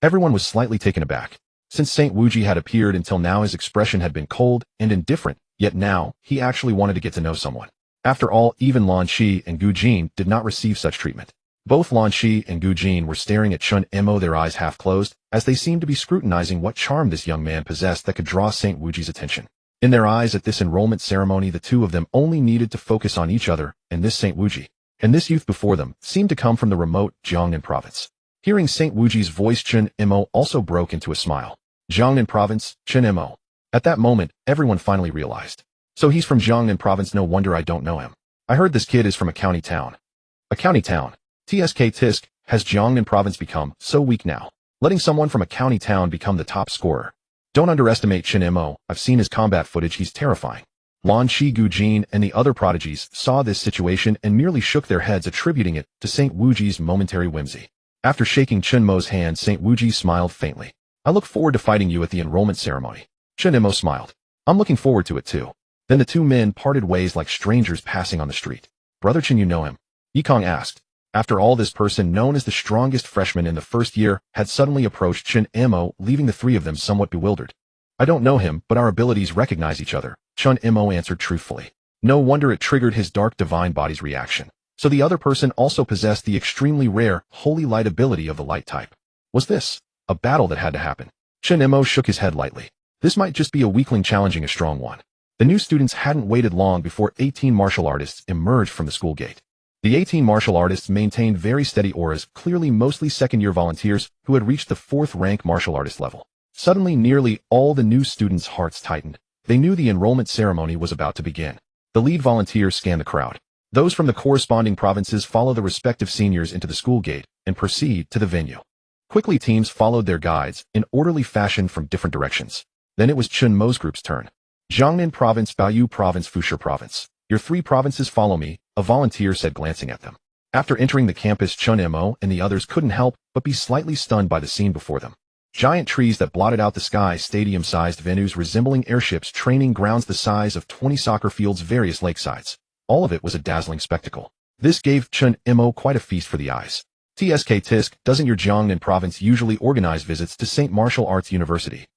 Everyone was slightly taken aback. Since Saint Wuji had appeared until now, his expression had been cold and indifferent, yet now, he actually wanted to get to know someone. After all, even Lan Shi and Gu Jin did not receive such treatment. Both Lan Shi and Gu Jin were staring at Chen Mo, their eyes half closed, as they seemed to be scrutinizing what charm this young man possessed that could draw Saint Wuji's attention. In their eyes at this enrollment ceremony, the two of them only needed to focus on each other and this Saint Wuji. And this youth before them seemed to come from the remote Jiangnan Province. Hearing Saint Wuji's voice, Chen Mo also broke into a smile. Jiangnan Province, Chen Mo. At that moment, everyone finally realized. So he's from Jiangnan Province, no wonder I don't know him. I heard this kid is from a county town. A county town. Tisk, has Jiangnan Province become so weak now? Letting someone from a county town become the top scorer. Don't underestimate Chen Mo, I've seen his combat footage, he's terrifying. Lan Shi, Gu Jin, and the other prodigies saw this situation and merely shook their heads, attributing it to Saint Wuji's momentary whimsy. After shaking Chen Mo's hand, Saint Wuji smiled faintly. I look forward to fighting you at the enrollment ceremony. Chen Mo smiled. I'm looking forward to it too. Then the two men parted ways like strangers passing on the street. Brother Chen, you know him? Yikong asked. After all, this person, known as the strongest freshman in the first year, had suddenly approached Chen Mo, leaving the three of them somewhat bewildered. I don't know him, but our abilities recognize each other, Chen Mo answered truthfully. No wonder it triggered his dark divine body's reaction. So the other person also possessed the extremely rare, holy light ability of the light type. Was this a battle that had to happen? Chen Mo shook his head lightly. This might just be a weakling challenging a strong one. The new students hadn't waited long before 18 martial artists emerged from the school gate. The 18 martial artists maintained very steady auras, clearly mostly second-year volunteers who had reached the 4th rank martial artist level. Suddenly, nearly all the new students' hearts tightened. They knew the enrollment ceremony was about to begin. The lead volunteers scanned the crowd. Those from the corresponding provinces follow the respective seniors into the school gate and proceed to the venue. Quickly, teams followed their guides in orderly fashion from different directions. Then it was Chen Mo's group's turn. Jiangnan Province, Baoyu Province, Fusha Province. Your 3 provinces follow me, a volunteer said, glancing at them. After entering the campus, Chen Mo and the others couldn't help but be slightly stunned by the scene before them. Giant trees that blotted out the sky, stadium-sized venues resembling airships, training grounds the size of 20 soccer fields, various lakesides. All of it was a dazzling spectacle. This gave Chen Mo quite a feast for the eyes. Tisk, doesn't your Jiangnan Province usually organize visits to St. Martial Arts University?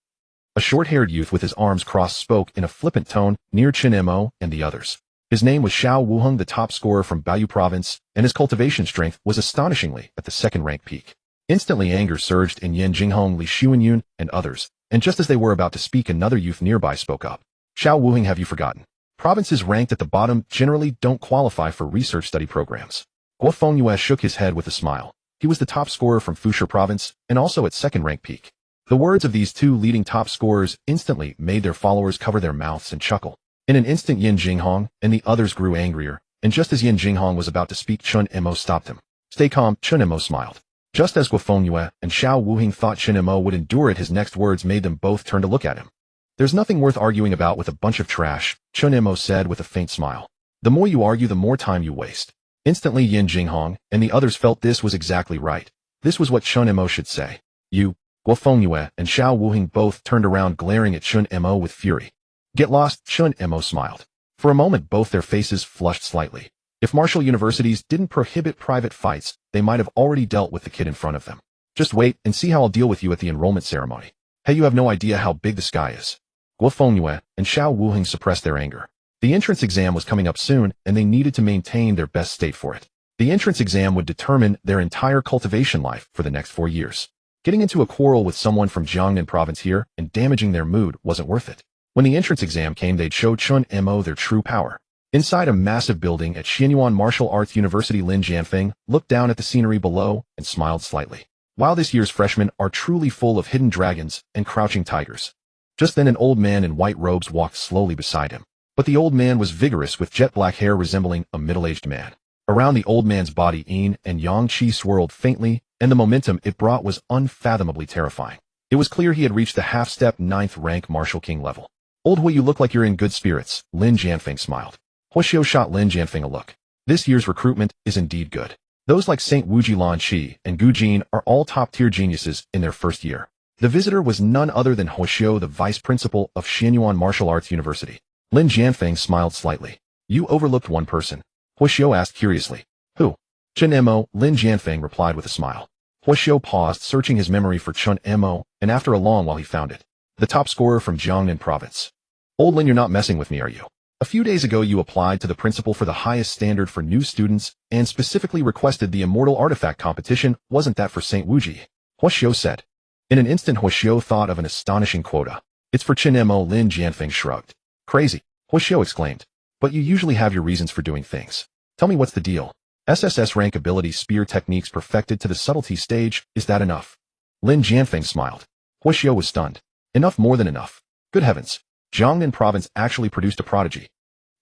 A short-haired youth with his arms crossed spoke in a flippant tone near Chen Mo and the others. His name was Xiao Wuheng, the top scorer from Baoyu Province, and his cultivation strength was astonishingly at the 2nd rank peak. Instantly anger surged in Yan Jinghong, Li Xuanyun, and others, and just as they were about to speak, another youth nearby spoke up. Xiao Wuheng, have you forgotten? Provinces ranked at the bottom generally don't qualify for research study programs. Guo Fengyue shook his head with a smile. He was the top scorer from Fusha Province and also at second-rank peak. The words of these two leading top scorers instantly made their followers cover their mouths and chuckle. In an instant, Yin Jinghong and the others grew angrier, and just as Yin Jinghong was about to speak, Chen Mo stopped him. "Stay calm," Chen Mo smiled. Just as Guo Fengyue and Xiao Wuhing thought Chen Mo would endure it, his next words made them both turn to look at him. "There's nothing worth arguing about with a bunch of trash," Chen Mo said with a faint smile. "The more you argue, the more time you waste." Instantly, Yin Jinghong and the others felt this was exactly right. This was what Chen Mo should say. "You," Guo Fengyue and Xiao Wuhing both turned around, glaring at Chen Mo with fury. "Get lost," Chen Mo smiled. For a moment, both their faces flushed slightly. If martial universities didn't prohibit private fights, they might have already dealt with the kid in front of them. "Just wait and see how I'll deal with you at the enrollment ceremony. Hey, you have no idea how big the sky is." Guo Fengyue and Xiao Wuhing suppressed their anger. The entrance exam was coming up soon, and they needed to maintain their best state for it. The entrance exam would determine their entire cultivation life for the next 4 years. Getting into a quarrel with someone from Jiangnan Province here and damaging their mood wasn't worth it. When the entrance exam came, they'd show Chen Mo their true power. Inside a massive building at Xianyuan Martial Arts University, Lin Jianfeng looked down at the scenery below and smiled slightly. Wow, this year's freshmen are truly full of hidden dragons and crouching tigers. Just then an old man in white robes walked slowly beside him. But the old man was vigorous, with jet black hair resembling a middle-aged man. Around the old man's body, yin and yang qi swirled faintly, and the momentum it brought was unfathomably terrifying. It was clear he had reached the half-step 9th rank martial king level. "Old Hui, you look like you're in good spirits," Lin Jianfeng smiled. Huoxiu shot Lin Jianfeng a look. "This year's recruitment is indeed good. Those like Saint Wuji Lan Qi and Gu Jin are all top-tier geniuses in their first year." The visitor was none other than Huoxiu, the vice principal of Xianyuan Martial Arts University. Lin Jianfeng smiled slightly. "You overlooked one person," Huoxiu asked curiously. "Who?" "Chen Mo," Lin Jianfeng replied with a smile. Huoxiu paused, searching his memory for Chen Mo, and after a long while he found it. "The top scorer from Jiangnan Province." "Old Lin, you're not messing with me, are you? A few days ago you applied to the principal for the highest standard for new students and specifically requested the immortal artifact competition. Wasn't that for St. Wuji?" Huoxiu said. In an instant, Huoxiu thought of an astonishing quota. "It's for Chen Mo," Lin Jianfeng shrugged. "Crazy," Huoxiu exclaimed. "But you usually have your reasons for doing things. Tell me, what's the deal?" "SSS rank ability, spear techniques perfected to the subtlety stage. Is that enough?" Lin Jianfeng smiled. Huoxiu was stunned. "Enough, more than enough. Good heavens. Jiangnan Province actually produced a prodigy."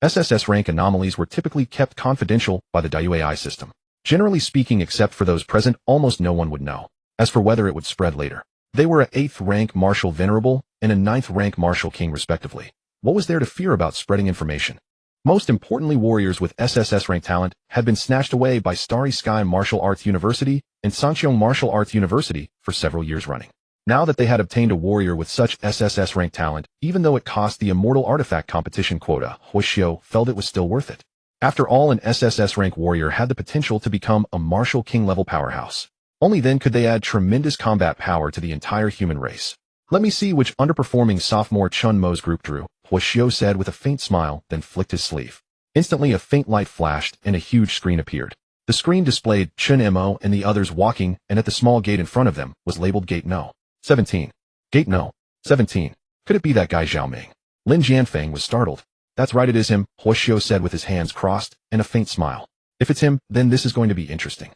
SSS rank anomalies were typically kept confidential by the Dayue AI system. Generally speaking, except for those present, almost no one would know. As for whether it would spread later, they were a 8th rank martial venerable and a 9th rank martial king respectively. What was there to fear about spreading information? Most importantly, warriors with SSS rank talent had been snatched away by Starry Sky Martial Arts University and Sanqiong Martial Arts University for several years running. Now that they had obtained a warrior with such SSS rank talent, even though it cost the immortal artifact competition quota, Huoxiu felt it was still worth it. After all, an SSS rank warrior had the potential to become a martial king level powerhouse. Only then could they add tremendous combat power to the entire human race. "Let me see which underperforming sophomore Chen Mo's group drew," Huoxiu said with a faint smile, then flicked his sleeve. Instantly a faint light flashed and a huge screen appeared. The screen displayed Chen Mo and the others walking, and at the small gate in front of them was labeled Gate No. 17. Gate No. 17. Could it be that guy Zhao Ming? Lin Jianfeng was startled. "That's right, it is him," Huoxiu said with his hands crossed and a faint smile. "If it's him, then this is going to be interesting."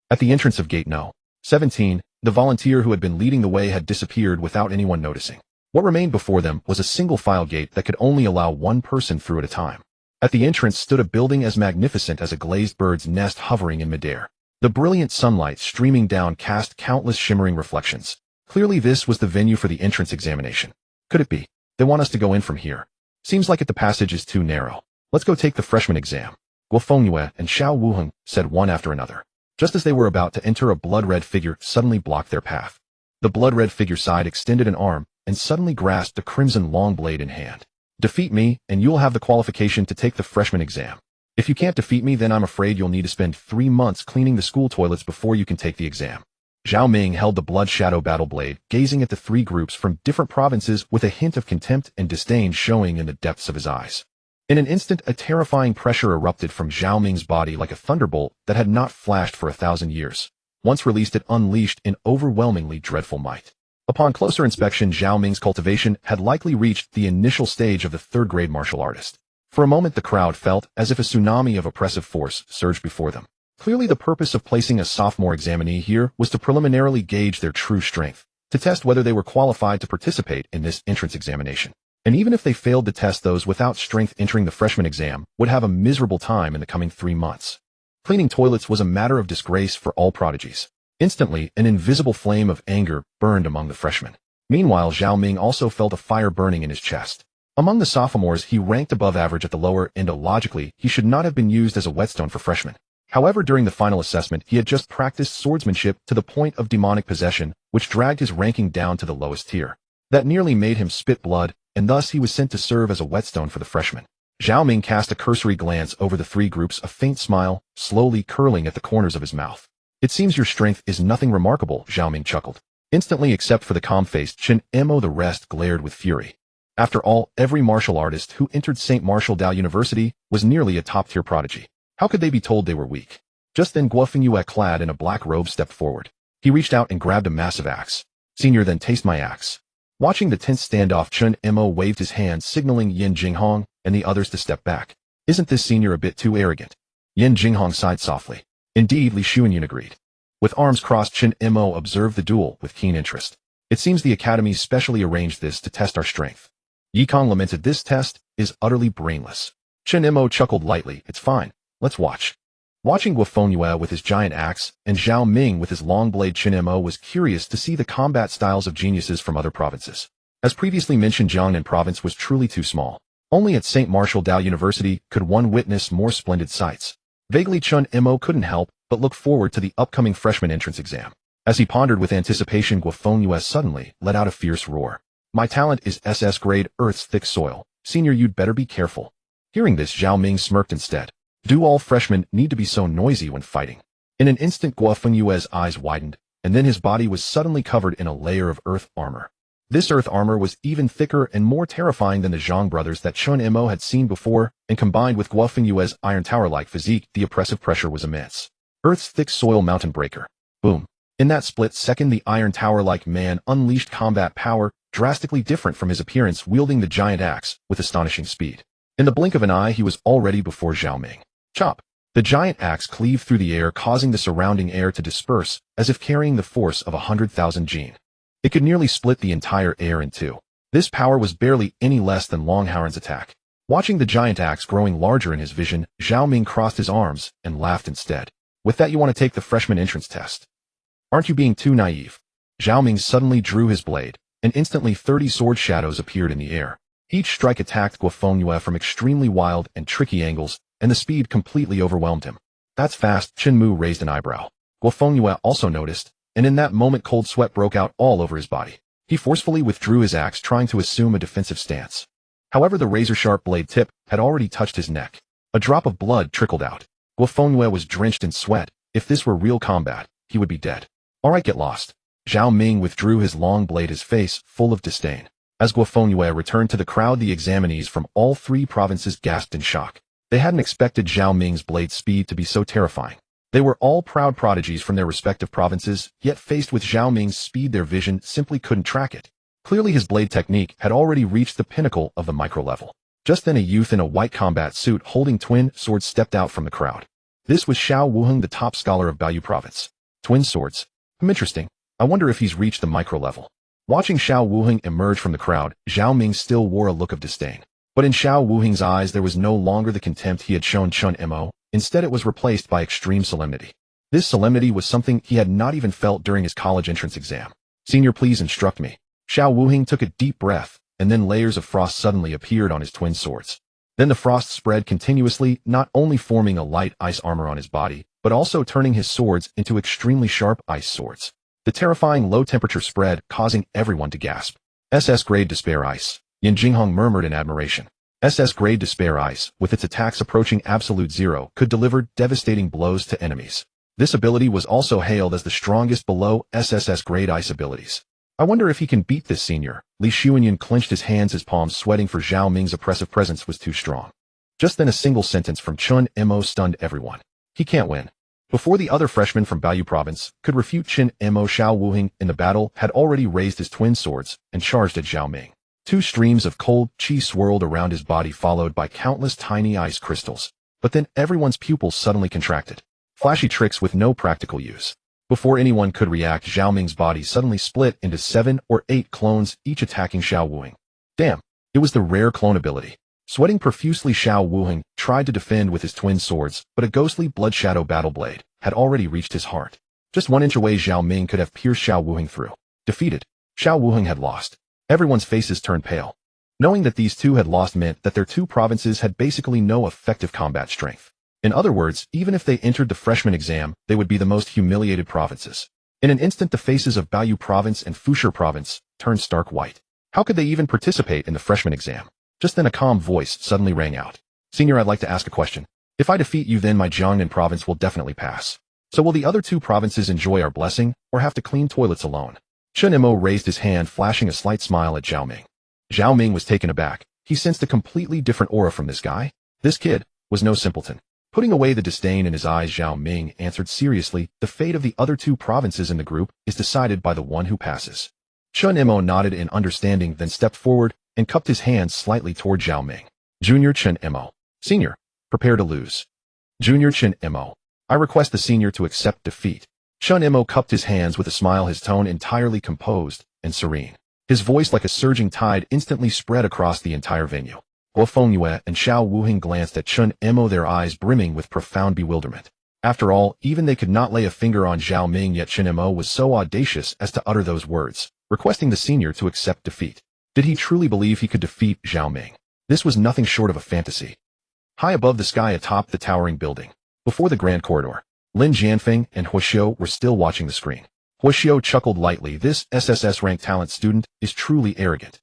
At the entrance of Gate No. 17, the volunteer who had been leading the way had disappeared without anyone noticing. What remained before them was a single file gate that could only allow one person through at a time. At the entrance stood a building as magnificent as a glazed bird's nest hovering in midair. The brilliant sunlight streaming down cast countless shimmering reflections. Clearly this was the venue for the entrance examination. Could it be? They want us to go in from here. Seems like the passage is too narrow. Let's go take the freshman exam. Guo Fengyue and Xiao Wuheng said one after another. Just as they were about to enter, a blood-red figure suddenly blocked their path. The blood-red figure side extended an arm and suddenly grasped a crimson long blade in hand. "Defeat me, and you'll have the qualification to take the freshman exam. If you can't defeat me, then I'm afraid you'll need to spend 3 months cleaning the school toilets before you can take the exam." Zhao Ming held the blood shadow battle blade, gazing at the 3 groups from different provinces with a hint of contempt and disdain showing in the depths of his eyes. In an instant, a terrifying pressure erupted from Zhao Ming's body like a thunderbolt that had not flashed for 1,000 years. Once released, it unleashed in overwhelmingly dreadful might. Upon closer inspection, Zhao Ming's cultivation had likely reached the initial stage of the 3rd-grade martial artist. For a moment, the crowd felt as if a tsunami of oppressive force surged before them. Clearly the purpose of placing a sophomore examinee here was to preliminarily gauge their true strength, to test whether they were qualified to participate in this entrance examination. And even if they failed to test, those without strength entering the freshman exam would have a miserable time in the coming 3 months. Cleaning toilets was a matter of disgrace for all prodigies. Instantly, an invisible flame of anger burned among the freshmen. Meanwhile, Zhao Ming also felt a fire burning in his chest. Among the sophomores, he ranked above average at the lower end. Logically, he should not have been used as a whetstone for freshmen. However, during the final assessment, he had just practiced swordsmanship to the point of demonic possession, which dragged his ranking down to the lowest tier. That nearly made him spit blood, and thus he was sent to serve as a whetstone for the freshmen. Zhao Ming cast a cursory glance over the 3 groups, a faint smile slowly curling at the corners of his mouth. It seems your strength is nothing remarkable, Zhao Ming chuckled. Instantly, except for the calm-faced Chen Mo, the rest glared with fury. After all, every martial artist who entered St. Martial Dao University was nearly a top-tier prodigy. How could they be told they were weak? Just then Guo Fengyue, clad in a black robe, stepped forward. He reached out and grabbed a massive axe. Senior, then taste my axe. Watching the tense standoff, Chen Mo waved his hand, signaling Yin Jinghong and the others to step back. Isn't this senior a bit too arrogant? Yin Jinghong sighed softly. Indeed, Li Xuanyan agreed. With arms crossed, Chen Mo observed the duel with keen interest. It seems the academy specially arranged this to test our strength. Yi Kong lamented, this test is utterly brainless. Chen Mo chuckled lightly, it's fine. Let's watch. Watching Guo Fengyue with his giant axe and Zhao Ming with his long blade, Chen Mo was curious to see the combat styles of geniuses from other provinces. As previously mentioned, Jiangnan Province was truly too small. Only at St. Martial Dao University could one witness more splendid sights. Vaguely, Chen Mo couldn't help but look forward to the upcoming freshman entrance exam. As he pondered with anticipation, Guo Fengyue suddenly let out a fierce roar. My talent is SS grade, Earth's thick soil. Senior, you'd better be careful. Hearing this, Zhao Ming smirked instead. Do all freshmen need to be so noisy when fighting? In an instant, Guo Fenyue's eyes widened, and then his body was suddenly covered in a layer of earth armor. This earth armor was even thicker and more terrifying than the Zhang brothers that Chen Mo had seen before, and combined with Guo Fenyue's iron tower-like physique, the oppressive pressure was immense. Earth's thick soil mountain breaker. Boom. In that split second, the iron tower-like man unleashed combat power, drastically different from his appearance, wielding the giant axe with astonishing speed. In the blink of an eye, he was already before Zhao Ming. Chop! The giant axe cleaved through the air, causing the surrounding air to disperse, as if carrying the force of 100,000 jin. It could nearly split the entire air in two. This power was barely any less than Long Haoran's attack. Watching the giant axe growing larger in his vision, Zhao Ming crossed his arms and laughed instead. With that, you want to take the freshman entrance test? Aren't you being too naive? Zhao Ming suddenly drew his blade, and instantly 30 sword shadows appeared in the air. Each strike attacked Guo Fengyue from extremely wild and tricky angles, and the speed completely overwhelmed him. That's fast. Chen Mo raised an eyebrow. Guo Fengyue also noticed, and in that moment cold sweat broke out all over his body. He forcefully withdrew his axe, trying to assume a defensive stance. However, the razor-sharp blade tip had already touched his neck. A drop of blood trickled out. Guo Fengyue was drenched in sweat. If this were real combat, he would be dead. Alright, get lost. Zhao Ming withdrew his long blade, his face full of disdain. As Guo Fengyue returned to the crowd, the examinees from all 3 provinces gasped in shock. They hadn't expected Zhao Ming's blade speed to be so terrifying. They were all proud prodigies from their respective provinces, yet faced with Zhao Ming's speed, their vision simply couldn't track it. Clearly his blade technique had already reached the pinnacle of the micro level. Just then a youth in a white combat suit holding twin swords stepped out from the crowd. This was Xiao Wuheng, the top scholar of Baoyu Province. Twin swords? Interesting. I wonder if he's reached the micro level. Watching Xiao Wuheng emerge from the crowd, Zhao Ming still wore a look of disdain. But in Xiao Wuheng's eyes there was no longer the contempt he had shown Chen Mo. Instead it was replaced by extreme solemnity. This solemnity was something he had not even felt during his college entrance exam. Senior, please instruct me. Xiao Wuheng took a deep breath, and then layers of frost suddenly appeared on his twin swords. Then the frost spread continuously, not only forming a light ice armor on his body, but also turning his swords into extremely sharp ice swords. The terrifying low temperature spread, causing everyone to gasp. SS grade despair ice. Yin Jinghong murmured in admiration. SS grade despair ice, with its attacks approaching absolute zero, could deliver devastating blows to enemies. This ability was also hailed as the strongest below SSS grade ice abilities. I wonder if he can beat this senior. Li Xuanyan clenched his hands, his palms sweating, for Zhao Ming's oppressive presence was too strong. Just then a single sentence from Chen Mo stunned everyone. He can't win. Before the other freshmen from Baoyu Province could refute Chen Mo, Xiao Wuheng in the battle had already raised his twin swords and charged at Zhao Ming. 2 streams of cold qi swirled around his body, followed by countless tiny ice crystals. But then everyone's pupils suddenly contracted. Flashy tricks with no practical use. Before anyone could react, Zhao Ming's body suddenly split into 7 or 8 clones, each attacking Xiao Wuheng. Damn, it was the rare clone ability. Sweating profusely, Xiao Wuheng tried to defend with his twin swords, but a ghostly blood shadow battle blade had already reached his heart. Just 1 inch away, Zhao Ming could have pierced Xiao Wuheng through. Defeated, Xiao Wuheng had lost. Everyone's faces turned pale. Knowing that these two had lost meant that their 2 provinces had basically no effective combat strength. In other words, even if they entered the freshman exam, they would be the most humiliated provinces. In an instant, the faces of Baoyu Province and Fushi Province turned stark white. How could they even participate in the freshman exam? Just then a calm voice suddenly rang out. Senior, I'd like to ask a question. If I defeat you, then my Jiangnan Province will definitely pass. So will the other 2 provinces enjoy our blessing, or have to clean toilets alone? Chen Mo raised his hand, flashing a slight smile at Zhao Ming. Zhao Ming was taken aback. He sensed a completely different aura from this guy. This kid was no simpleton. Putting away the disdain in his eyes, Zhao Ming answered seriously, the fate of the other 2 provinces in the group is decided by the one who passes. Chen Mo nodded in understanding, then stepped forward and cupped his hands slightly toward Zhao Ming. Junior Chen Mo. Senior, prepare to lose. Junior Chen Mo. I request the senior to accept defeat. Chen Mo cupped his hands with a smile, his tone entirely composed and serene. His voice, like a surging tide, instantly spread across the entire venue. Guo Fengyue and Xiao Wuheng glanced at Chen Mo, their eyes brimming with profound bewilderment. After all, even they could not lay a finger on Zhao Ming, yet Chen Mo was so audacious as to utter those words, requesting the senior to accept defeat. Did he truly believe he could defeat Zhao Ming? This was nothing short of a fantasy. High above the sky atop the towering building, before the grand corridor, Lin Jianfeng and Huoxiu were still watching the screen. Huoxiu chuckled lightly. This SSS-ranked talent student is truly arrogant.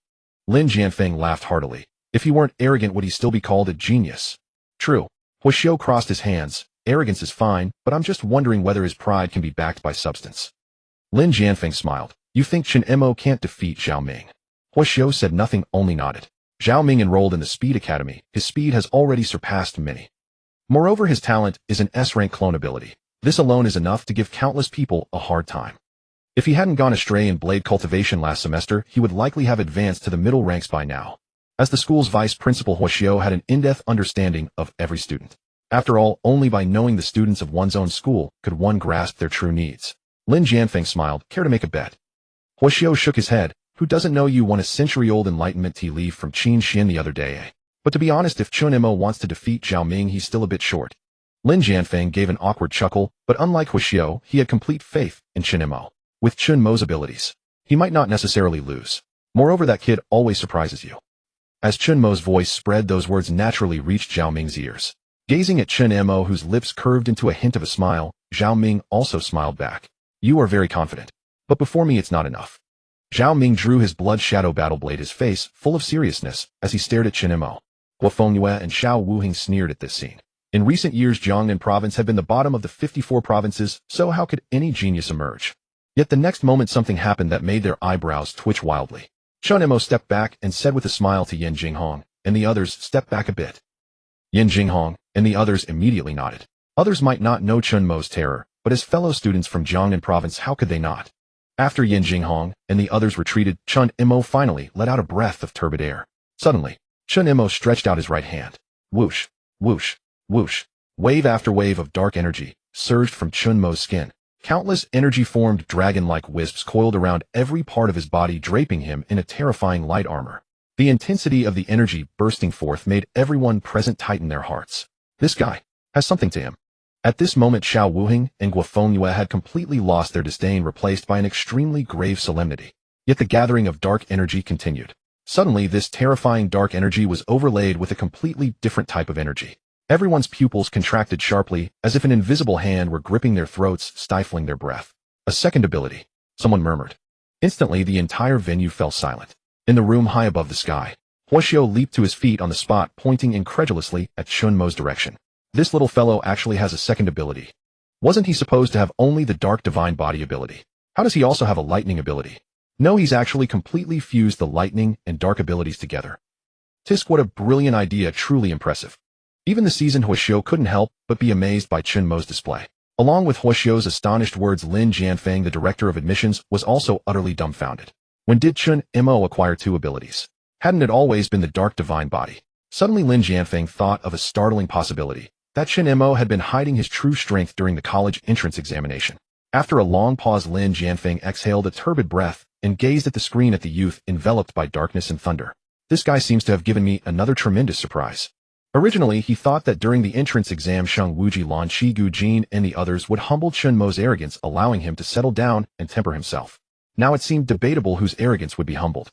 Lin Jianfeng laughed heartily. If he weren't arrogant, would he still be called a genius? True. Huoxiu crossed his hands. Arrogance is fine, but I'm just wondering whether his pride can be backed by substance. Lin Jianfeng smiled. You think Chen Mo can't defeat Zhao Ming? Huoxiu said nothing, only nodded. Zhao Ming enrolled in the Speed Academy. His speed has already surpassed many. Moreover, his talent is an S-rank clone ability. This alone is enough to give countless people a hard time. If he hadn't gone astray in blade cultivation last semester, he would likely have advanced to the middle ranks by now. As the school's vice principal, Huoxiu had an in-depth understanding of every student. After all, only by knowing the students of one's own school could one grasp their true needs. Lin Jianfeng smiled. Care to make a bet? Huoxiu shook his head. Who doesn't know you won a century-old enlightenment tea leaf from Qin Xin the other day? But to be honest, if Chen Mo wants to defeat Zhao Ming, he's still a bit short. Lin Jianfeng gave an awkward chuckle, but unlike Huoxiu, he had complete faith in Chen Mo. With Chen Mo's abilities, he might not necessarily lose. Moreover, that kid always surprises you. As Chen Mo's voice spread, those words naturally reached Zhao Ming's ears. Gazing at Chen Mo, whose lips curved into a hint of a smile, Zhao Ming also smiled back. You are very confident. But before me it's not enough. Zhao Ming drew his blood shadow battle blade, his face full of seriousness, as he stared at Chen Mo. Guo Fengyue and Xiao Wuheng sneered at this scene. In recent years, Jiangnan Province had been the bottom of the 54 provinces, so how could any genius emerge? Yet the next moment something happened that made their eyebrows twitch wildly. Chen Mo stepped back and said with a smile to Yen Jinghong, and the others stepped back a bit. Yen Jinghong and the others immediately nodded. Others might not know Chen Mo's terror, but as fellow students from Jiangnan Province, how could they not? After Yen Jinghong and the others retreated, Chen Mo finally let out a breath of turbid air. Suddenly, Chen Mo stretched out his right hand. Whoosh, whoosh, whoosh. Wave after wave of dark energy surged from Chen Mo's skin. Countless energy-formed dragon-like wisps coiled around every part of his body, draping him in a terrifying light armor. The intensity of the energy bursting forth made everyone present tighten their hearts. This guy has something to him. At this moment, Xiao Wuheng and Guo Fengyue had completely lost their disdain, replaced by an extremely grave solemnity. Yet the gathering of dark energy continued. Suddenly, this terrifying dark energy was overlaid with a completely different type of energy. Everyone's pupils contracted sharply, as if an invisible hand were gripping their throats, stifling their breath. A second ability, someone murmured. Instantly, the entire venue fell silent. In the room high above the sky, Huoxiu leaped to his feet on the spot, pointing incredulously at Chen Mo's direction. This little fellow actually has a second ability. Wasn't he supposed to have only the dark divine body ability? How does he also have a lightning ability? No, he's actually completely fused the lightning and dark abilities together. Tisk, what a brilliant idea, truly impressive. Even the seasoned Huoxiu couldn't help but be amazed by Chen Mo's display. Along with Huoxiu's astonished words, Lin Jianfeng, the director of admissions, was also utterly dumbfounded. When did Chen Mo acquire 2 abilities? Hadn't it always been the dark divine body? Suddenly Lin Jianfeng thought of a startling possibility. That Chen Mo had been hiding his true strength during the college entrance examination. After a long pause, Lin Jianfeng exhaled a turbid breath and gazed at the screen at the youth enveloped by darkness and thunder. This guy seems to have given me another tremendous surprise. Originally, he thought that during the entrance exam Sheng Wuji, Lan Shigu Jin, and the others would humble Chen Mo's arrogance, allowing him to settle down and temper himself. Now it seemed debatable whose arrogance would be humbled.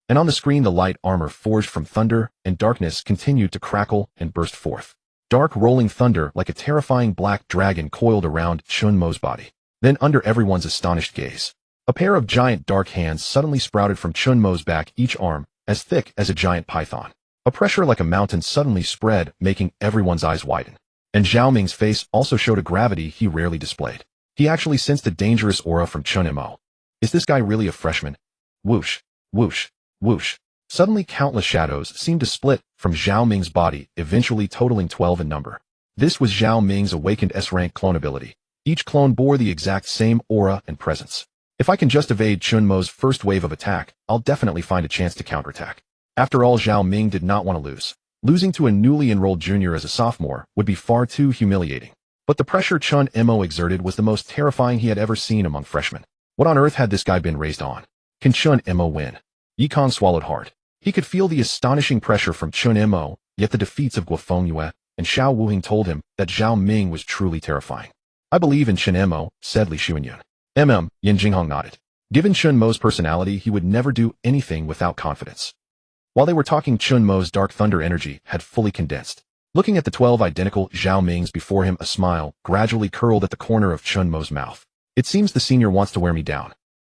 And on the screen the light armor forged from thunder and darkness continued to crackle and burst forth. Dark rolling thunder like a terrifying black dragon coiled around Chen Mo's body. Then under everyone's astonished gaze, a pair of giant dark hands suddenly sprouted from Chen Mo's back, each arm as thick as a giant python. A pressure like a mountain suddenly spread, making everyone's eyes widen. And Zhao Ming's face also showed a gravity he rarely displayed. He actually sensed a dangerous aura from Chen Mo. Is this guy really a freshman? Whoosh, whoosh, whoosh. Suddenly countless shadows seemed to split from Zhao Ming's body, eventually totaling 12 in number. This was Zhao Ming's awakened S-rank clone ability. Each clone bore the exact same aura and presence. If I can just evade Chen Mo's first wave of attack, I'll definitely find a chance to counterattack. After all, Zhao Ming did not want to lose. Losing to a newly enrolled junior as a sophomore would be far too humiliating. But the pressure Chen Mo exerted was the most terrifying he had ever seen among freshmen. What on earth had this guy been raised on? Can Chen Mo win? Yi Kong swallowed hard. He could feel the astonishing pressure from Chen Mo, yet the defeats of Guofeng Yue and Xiao Wuhing told him that Zhao Ming was truly terrifying. I believe in Chen Mo, said Li Xuanyun. Yin Jinghong nodded. Given Chen Mo's personality, he would never do anything without confidence. While they were talking, Chen Mo's dark thunder energy had fully condensed. Looking at the 12 identical Zhao Mings before him, a smile gradually curled at the corner of Chen Mo's mouth. It seems the senior wants to wear me down.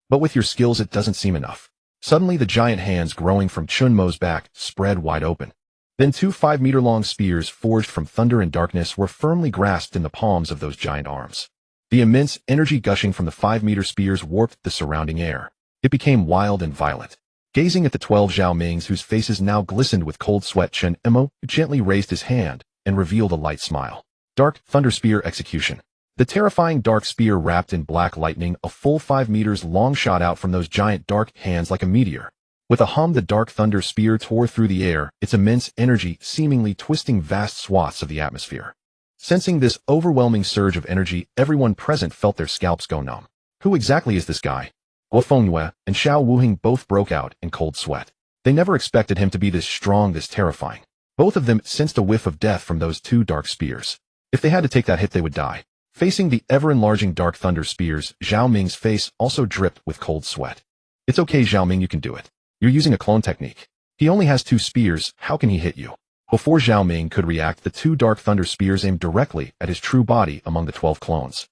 But with your skills it doesn't seem enough. Suddenly the giant hands growing from Chen Mo's back spread wide open. Then 2 5-meter-long spears forged from thunder and darkness were firmly grasped in the palms of those giant arms. The immense energy gushing from the 5-meter spears warped the surrounding air. It became wild and violent. Gazing at the 12 Zhao Mings whose faces now glistened with cold sweat, Chen Mo gently raised his hand and revealed a light smile. Dark Thunder Spear Execution. The terrifying dark spear wrapped in black lightning, a full 5 meters long, shot out from those giant dark hands like a meteor. With a hum, the dark thunder spear tore through the air, its immense energy seemingly twisting vast swaths of the atmosphere. Sensing this overwhelming surge of energy, everyone present felt their scalps go numb. Who exactly is this guy? Guofeng Yue and Xiao Wuhing both broke out in cold sweat. They never expected him to be this strong, this terrifying. Both of them sensed a whiff of death from those 2 dark spears. If they had to take that hit, they would die. Facing the ever-enlarging dark thunder spears, Zhao Ming's face also dripped with cold sweat. It's okay, Zhao Ming, you can do it. You're using a clone technique. He only has 2 spears, how can he hit you? Before Zhao Ming could react, the 2 dark thunder spears aimed directly at his true body among the 12 clones.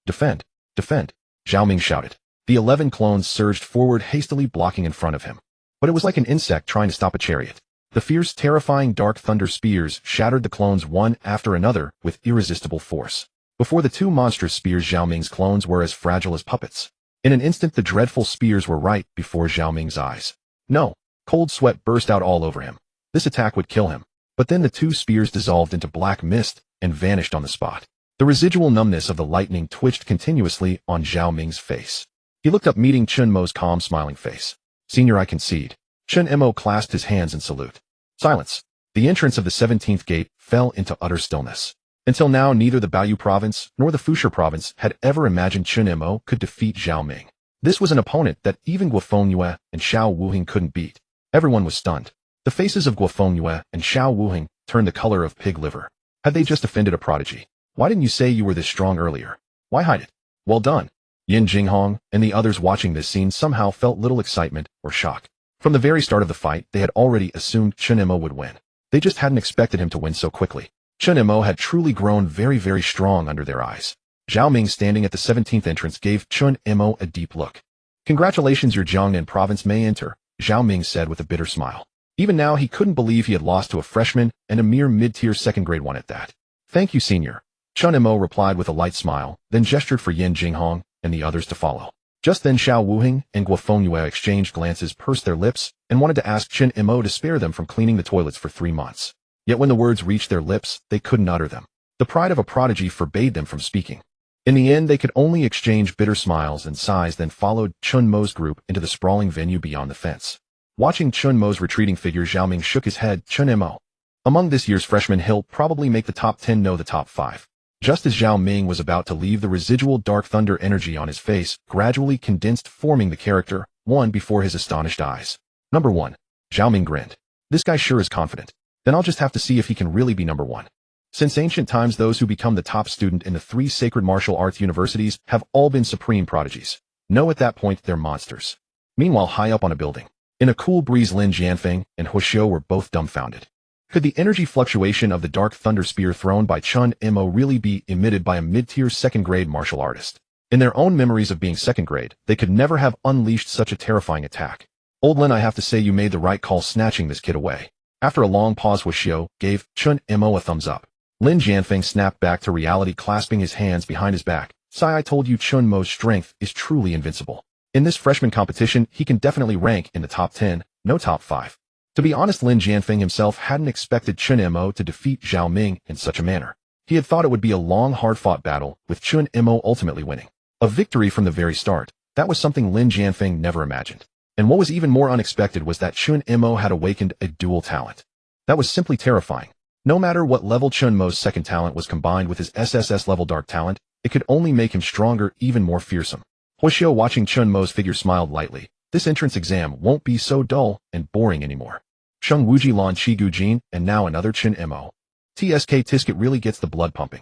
Defend! Defend! Zhao Ming shouted. The 11 clones surged forward, hastily blocking in front of him. But it was like an insect trying to stop a chariot. The fierce, terrifying dark thunder spears shattered the clones one after another with irresistible force. Before the 2 monstrous spears, Zhao Ming's clones were as fragile as puppets. In an instant, the dreadful spears were right before Zhao Ming's eyes. No! Cold sweat burst out all over him. This attack would kill him. But then the 2 spears dissolved into black mist and vanished on the spot. The residual numbness of the lightning twitched continuously on Zhao Ming's face. He looked up, meeting Chen Mo's calm, smiling face. Senior, I concede. Chen Mo clasped his hands in salute. Silence. The entrance of the 17th gate fell into utter stillness. Until now, neither the Baoyu province nor the Fushi province had ever imagined Chen Mo could defeat Zhao Ming. This was an opponent that even Guofeng Yue and Xiao Wuhing couldn't beat. Everyone was stunned. The faces of Guofeng Yue and Xiao Wuhing turned the color of pig liver. Had they just offended a prodigy? Why didn't you say you were this strong earlier? Why hide it? Well done. Yin Jinghong and the others watching this scene somehow felt little excitement or shock. From the very start of the fight, they had already assumed Chen Mo would win. They just hadn't expected him to win so quickly. Chen Mo had truly grown very, very strong under their eyes. Zhao Ming, standing at the 17th entrance, gave Chen Mo a deep look. Congratulations, your Jiangnan Province may enter, Zhao Ming said with a bitter smile. Even now, he couldn't believe he had lost to a freshman and a mere mid-tier second-grade one at that. Thank you, senior. Chen Mo replied with a light smile, then gestured for Yin Jinghong and the others to follow. Just then, Xiao Wuhing and Guofeng Yue exchanged glances, pursed their lips, and wanted to ask Chen Mo to spare them from cleaning the toilets for 3 months. Yet when the words reached their lips, they couldn't utter them. The pride of a prodigy forbade them from speaking. In the end, they could only exchange bitter smiles and sighs, then followed Chen Mo's group into the sprawling venue beyond the fence. Watching Chen Mo's retreating figure, Zhao Ming shook his head. Chen Mo. Among this year's freshmen, he'll probably make the top 10, no, the top 5. Just as Zhao Ming was about to leave, the residual Dark Thunder energy on his face gradually condensed, forming the character 1 before his astonished eyes. Number 1. Zhao Ming grinned. This guy sure is confident. Then I'll just have to see if he can really be number 1. Since ancient times, those who become the top student in the 3 sacred martial arts universities have all been supreme prodigies. No, at that point, they're monsters. Meanwhile, high up on a building, in a cool breeze, Lin Jianfeng and Hu Xiu were both dumbfounded. Could the energy fluctuation of the Dark Thunder Spear thrown by Chen Mo really be emitted by a mid-tier second-grade martial artist? In their own memories of being second-grade, they could never have unleashed such a terrifying attack. Old Lin, I have to say you made the right call snatching this kid away. After a long pause, Hu Xiu gave Chen Mo a thumbs up. Lin Jianfeng snapped back to reality, clasping his hands behind his back. "Sai, I told you Chen Mo's strength is truly invincible. In this freshman competition, he can definitely rank in the top 10, no top 5. To be honest, Lin Jianfeng himself hadn't expected Chen Mo to defeat Zhao Ming in such a manner. He had thought it would be a long, hard-fought battle, with Chen Mo ultimately winning. A victory from the very start. That was something Lin Jianfeng never imagined. And what was even more unexpected was that Chen Mo had awakened a dual talent. That was simply terrifying. No matter what level Chen Mo's second talent was combined with his SSS-level dark talent, it could only make him stronger, even more fearsome. Hu Xiu, watching Chen Mo's figure, smiled lightly. This entrance exam won't be so dull and boring anymore. Sheng Wuji, Lan Chi Gu Jin, and now another Chen Mo. TSK Tisk, it really gets the blood pumping.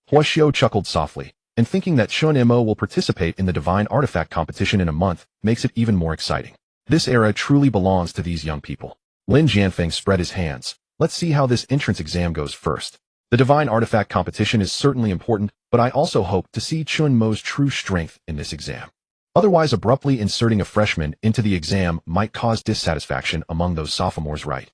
Hu Xiu chuckled softly, and thinking that Chen Mo will participate in the Divine Artifact competition in a month makes it even more exciting. This era truly belongs to these young people. Lin Jianfeng spread his hands. Let's see how this entrance exam goes first. The Divine Artifact competition is certainly important, but I also hope to see Chen Mo's true strength in this exam. Otherwise, abruptly inserting a freshman into the exam might cause dissatisfaction among those sophomores, right?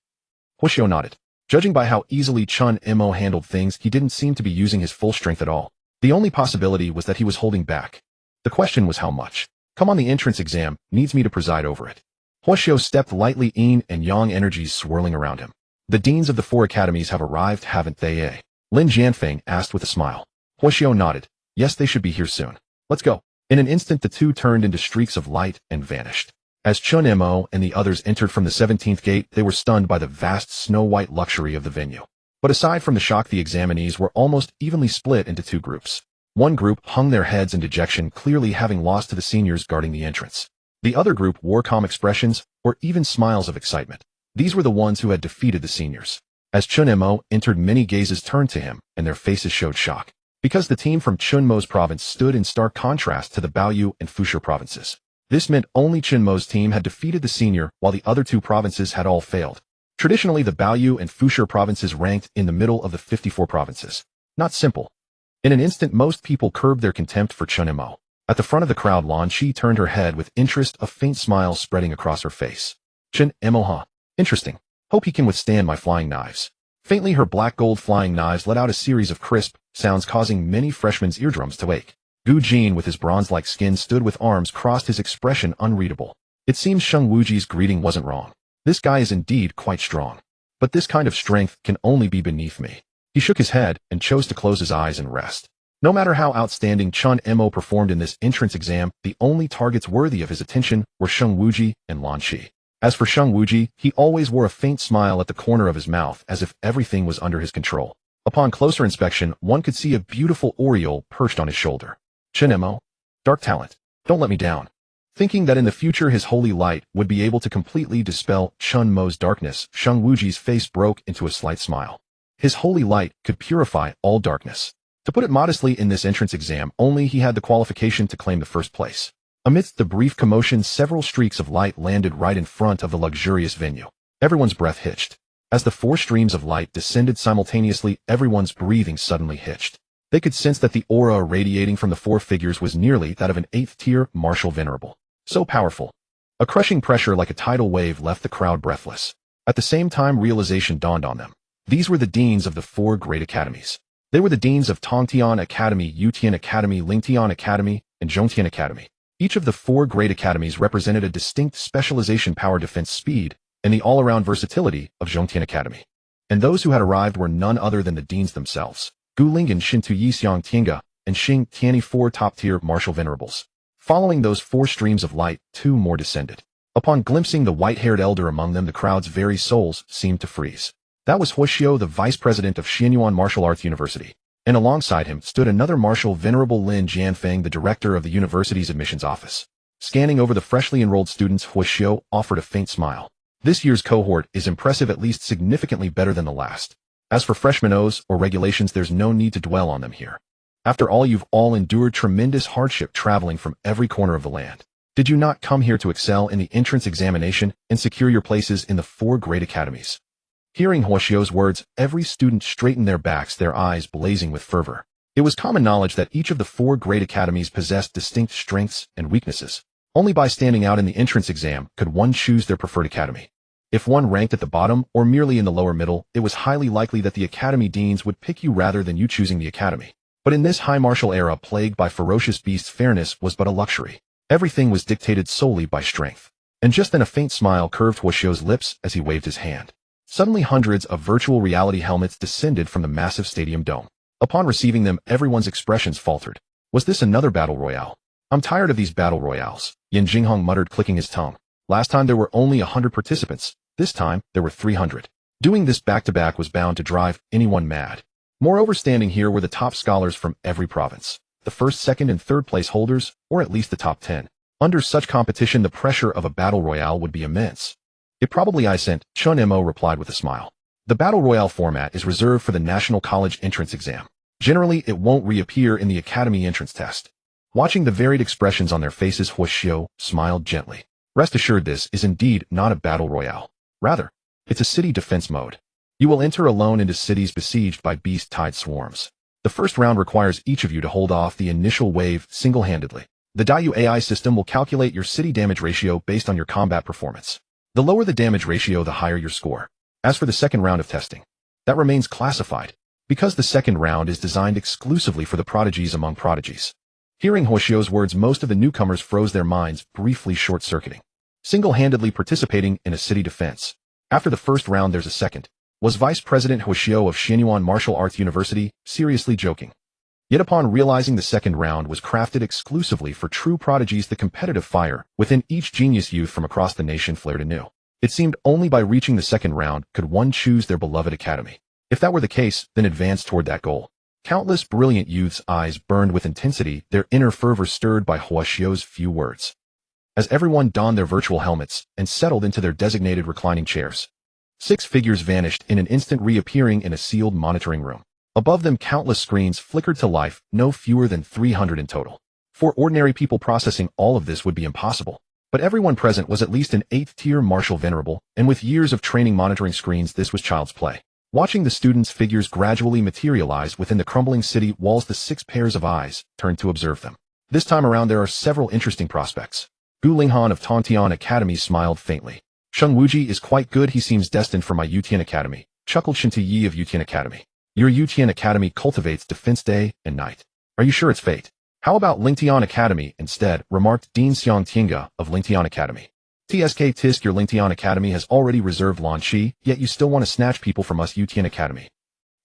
Hu Xiu nodded. Judging by how easily Chen Mo handled things, he didn't seem to be using his full strength at all. The only possibility was that he was holding back. The question was how much. Come on, the entrance exam needs me to preside over it. Hu Xiu stepped lightly, yin and yang energies swirling around him. The deans of the 4 academies have arrived, haven't they? Lin Jianfeng asked with a smile. Hu Xiu nodded. Yes, they should be here soon. Let's go. In an instant, the two turned into streaks of light and vanished. As Chen Mo and the others entered from the 17th gate, they were stunned by the vast snow-white luxury of the venue. But aside from the shock, the examinees were almost evenly split into 2 groups. One group hung their heads in dejection, clearly having lost to the seniors guarding the entrance. The other group wore calm expressions, or even smiles of excitement. These were the ones who had defeated the seniors. As Chen Mo entered, many gazes turned to him, and their faces showed shock. Because the team from Chen Mo's province stood in stark contrast to the Baoyu and Fushi provinces. This meant only Chen Mo's team had defeated the senior, while the other 2 provinces had all failed. Traditionally, the Baoyu and Fushi provinces ranked in the middle of the 54 provinces. Not simple. In an instant, most people curbed their contempt for Chen Mo. At the front of the crowd, Lan Chi turned her head with interest, a faint smile spreading across her face. Chen Mo, huh? Interesting. Hope he can withstand my flying knives. Faintly, her black gold flying knives let out a series of crisp sounds, causing many freshmen's eardrums to ache. Gu Jin, with his bronze-like skin, stood with arms crossed, his expression unreadable. It seems Sheng Wuji's greeting wasn't wrong. This guy is indeed quite strong. But this kind of strength can only be beneath me. He shook his head and chose to close his eyes and rest. No matter how outstanding Chen Mo performed in this entrance exam, the only targets worthy of his attention were Sheng Wuji and Lan Chi. As for Sheng Wuji, he always wore a faint smile at the corner of his mouth, as if everything was under his control. Upon closer inspection, one could see a beautiful aureole perched on his shoulder. Chen Mo? Dark talent. Don't let me down. Thinking that in the future his holy light would be able to completely dispel Chen Mo's darkness, Sheng Wuji's face broke into a slight smile. His holy light could purify all darkness. To put it modestly, in this entrance exam, only he had the qualification to claim the first place. Amidst the brief commotion, several streaks of light landed right in front of the luxurious venue. Everyone's breath hitched. As the 4 streams of light descended simultaneously, everyone's breathing suddenly hitched. They could sense that the aura radiating from the 4 figures was nearly that of an 8th-tier martial venerable. So powerful. A crushing pressure like a tidal wave left the crowd breathless. At the same time, realization dawned on them. These were the deans of the 4 great academies. They were the deans of Tongtian Academy, Yutian Academy, Lingtian Academy, and Zhongtian Academy. Each of the 4 great academies represented a distinct specialization, power, defense, speed, and the all-around versatility of Zhongtian Academy. And those who had arrived were none other than the deans themselves. Gu Lingyan, Shintu Yixiang Tianga, and Xing Tianyi, 4 top-tier martial venerables. Following those 4 streams of light, 2 more descended. Upon glimpsing the white-haired elder among them, the crowd's very souls seemed to freeze. That was Huoxiu, the vice president of Xianyuan Martial Arts University, and alongside him stood another marshal, Venerable Lin Jianfeng, the director of the university's admissions office. Scanning over the freshly enrolled students, Huoxiu offered a faint smile. This year's cohort is impressive, at least significantly better than the last. As for freshman O's or regulations, there's no need to dwell on them here. After all, you've all endured tremendous hardship traveling from every corner of the land. Did you not come here to excel in the entrance examination and secure your places in the 4 great academies? Hearing Huoxiu's words, every student straightened their backs, their eyes blazing with fervor. It was common knowledge that each of the 4 great academies possessed distinct strengths and weaknesses. Only by standing out in the entrance exam could one choose their preferred academy. If one ranked at the bottom or merely in the lower middle, it was highly likely that the academy deans would pick you rather than you choosing the academy. But in this high martial era plagued by ferocious beasts, fairness was but a luxury. Everything was dictated solely by strength. And just then a faint smile curved Huoxiu's lips as he waved his hand. Suddenly hundreds of virtual reality helmets descended from the massive stadium dome. Upon receiving them, everyone's expressions faltered. Was this another battle royale? I'm tired of these battle royales, Yan Jinghong muttered, clicking his tongue. Last time there were only 100 participants. This time, there were 300. Doing this back-to-back was bound to drive anyone mad. Moreover, standing here were the top scholars from every province. The first, second, and third place holders, or at least the top 10. Under such competition, the pressure of a battle royale would be immense. It probably I sent, Chen Mo replied with a smile. The battle royale format is reserved for the National College entrance exam. Generally, it won't reappear in the academy entrance test. Watching the varied expressions on their faces, Huoxiu smiled gently. Rest assured, this is indeed not a battle royale. Rather, it's a city defense mode. You will enter alone into cities besieged by beast-tide swarms. The first round requires each of you to hold off the initial wave single-handedly. The Daiyu AI system will calculate your city damage ratio based on your combat performance. The lower the damage ratio, the higher your score. As for the second round of testing, that remains classified, because the second round is designed exclusively for the prodigies among prodigies. Hearing Huoxiu's words, most of the newcomers froze, their minds briefly short-circuiting. Single-handedly participating in a city defense. After the first round, there's a second. Was Vice President Huoxiu of Xianyuan Martial Arts University seriously joking? Yet upon realizing the second round was crafted exclusively for true prodigies, the competitive fire within each genius youth from across the nation flared anew. It seemed only by reaching the second round could one choose their beloved academy. If that were the case, then advance toward that goal. Countless brilliant youths' eyes burned with intensity, their inner fervor stirred by Huoxiu's few words. As everyone donned their virtual helmets and settled into their designated reclining chairs, 6 figures vanished in an instant, reappearing in a sealed monitoring room. Above them, countless screens flickered to life, no fewer than 300 in total. For ordinary people, processing all of this would be impossible. But everyone present was at least an 8th-tier martial venerable, and with years of training monitoring screens, this was child's play. Watching the students' figures gradually materialize within the crumbling city walls, the 6 pairs of eyes turned to observe them. This time around, there are several interesting prospects. Gu Linghan of Tongtian Academy smiled faintly. Sheng Wuji is quite good. He seems destined for my Yutian Academy, chuckled Shinti Yi of Yutian Academy. Your Yutian Academy cultivates defense day and night. Are you sure it's fate? How about Lingtian Academy instead, remarked Dean Xiang Tiange of Lingtian Academy. TSK Tisk, your Lingtian Academy has already reserved Lan Qi, yet you still want to snatch people from us Yutian Academy.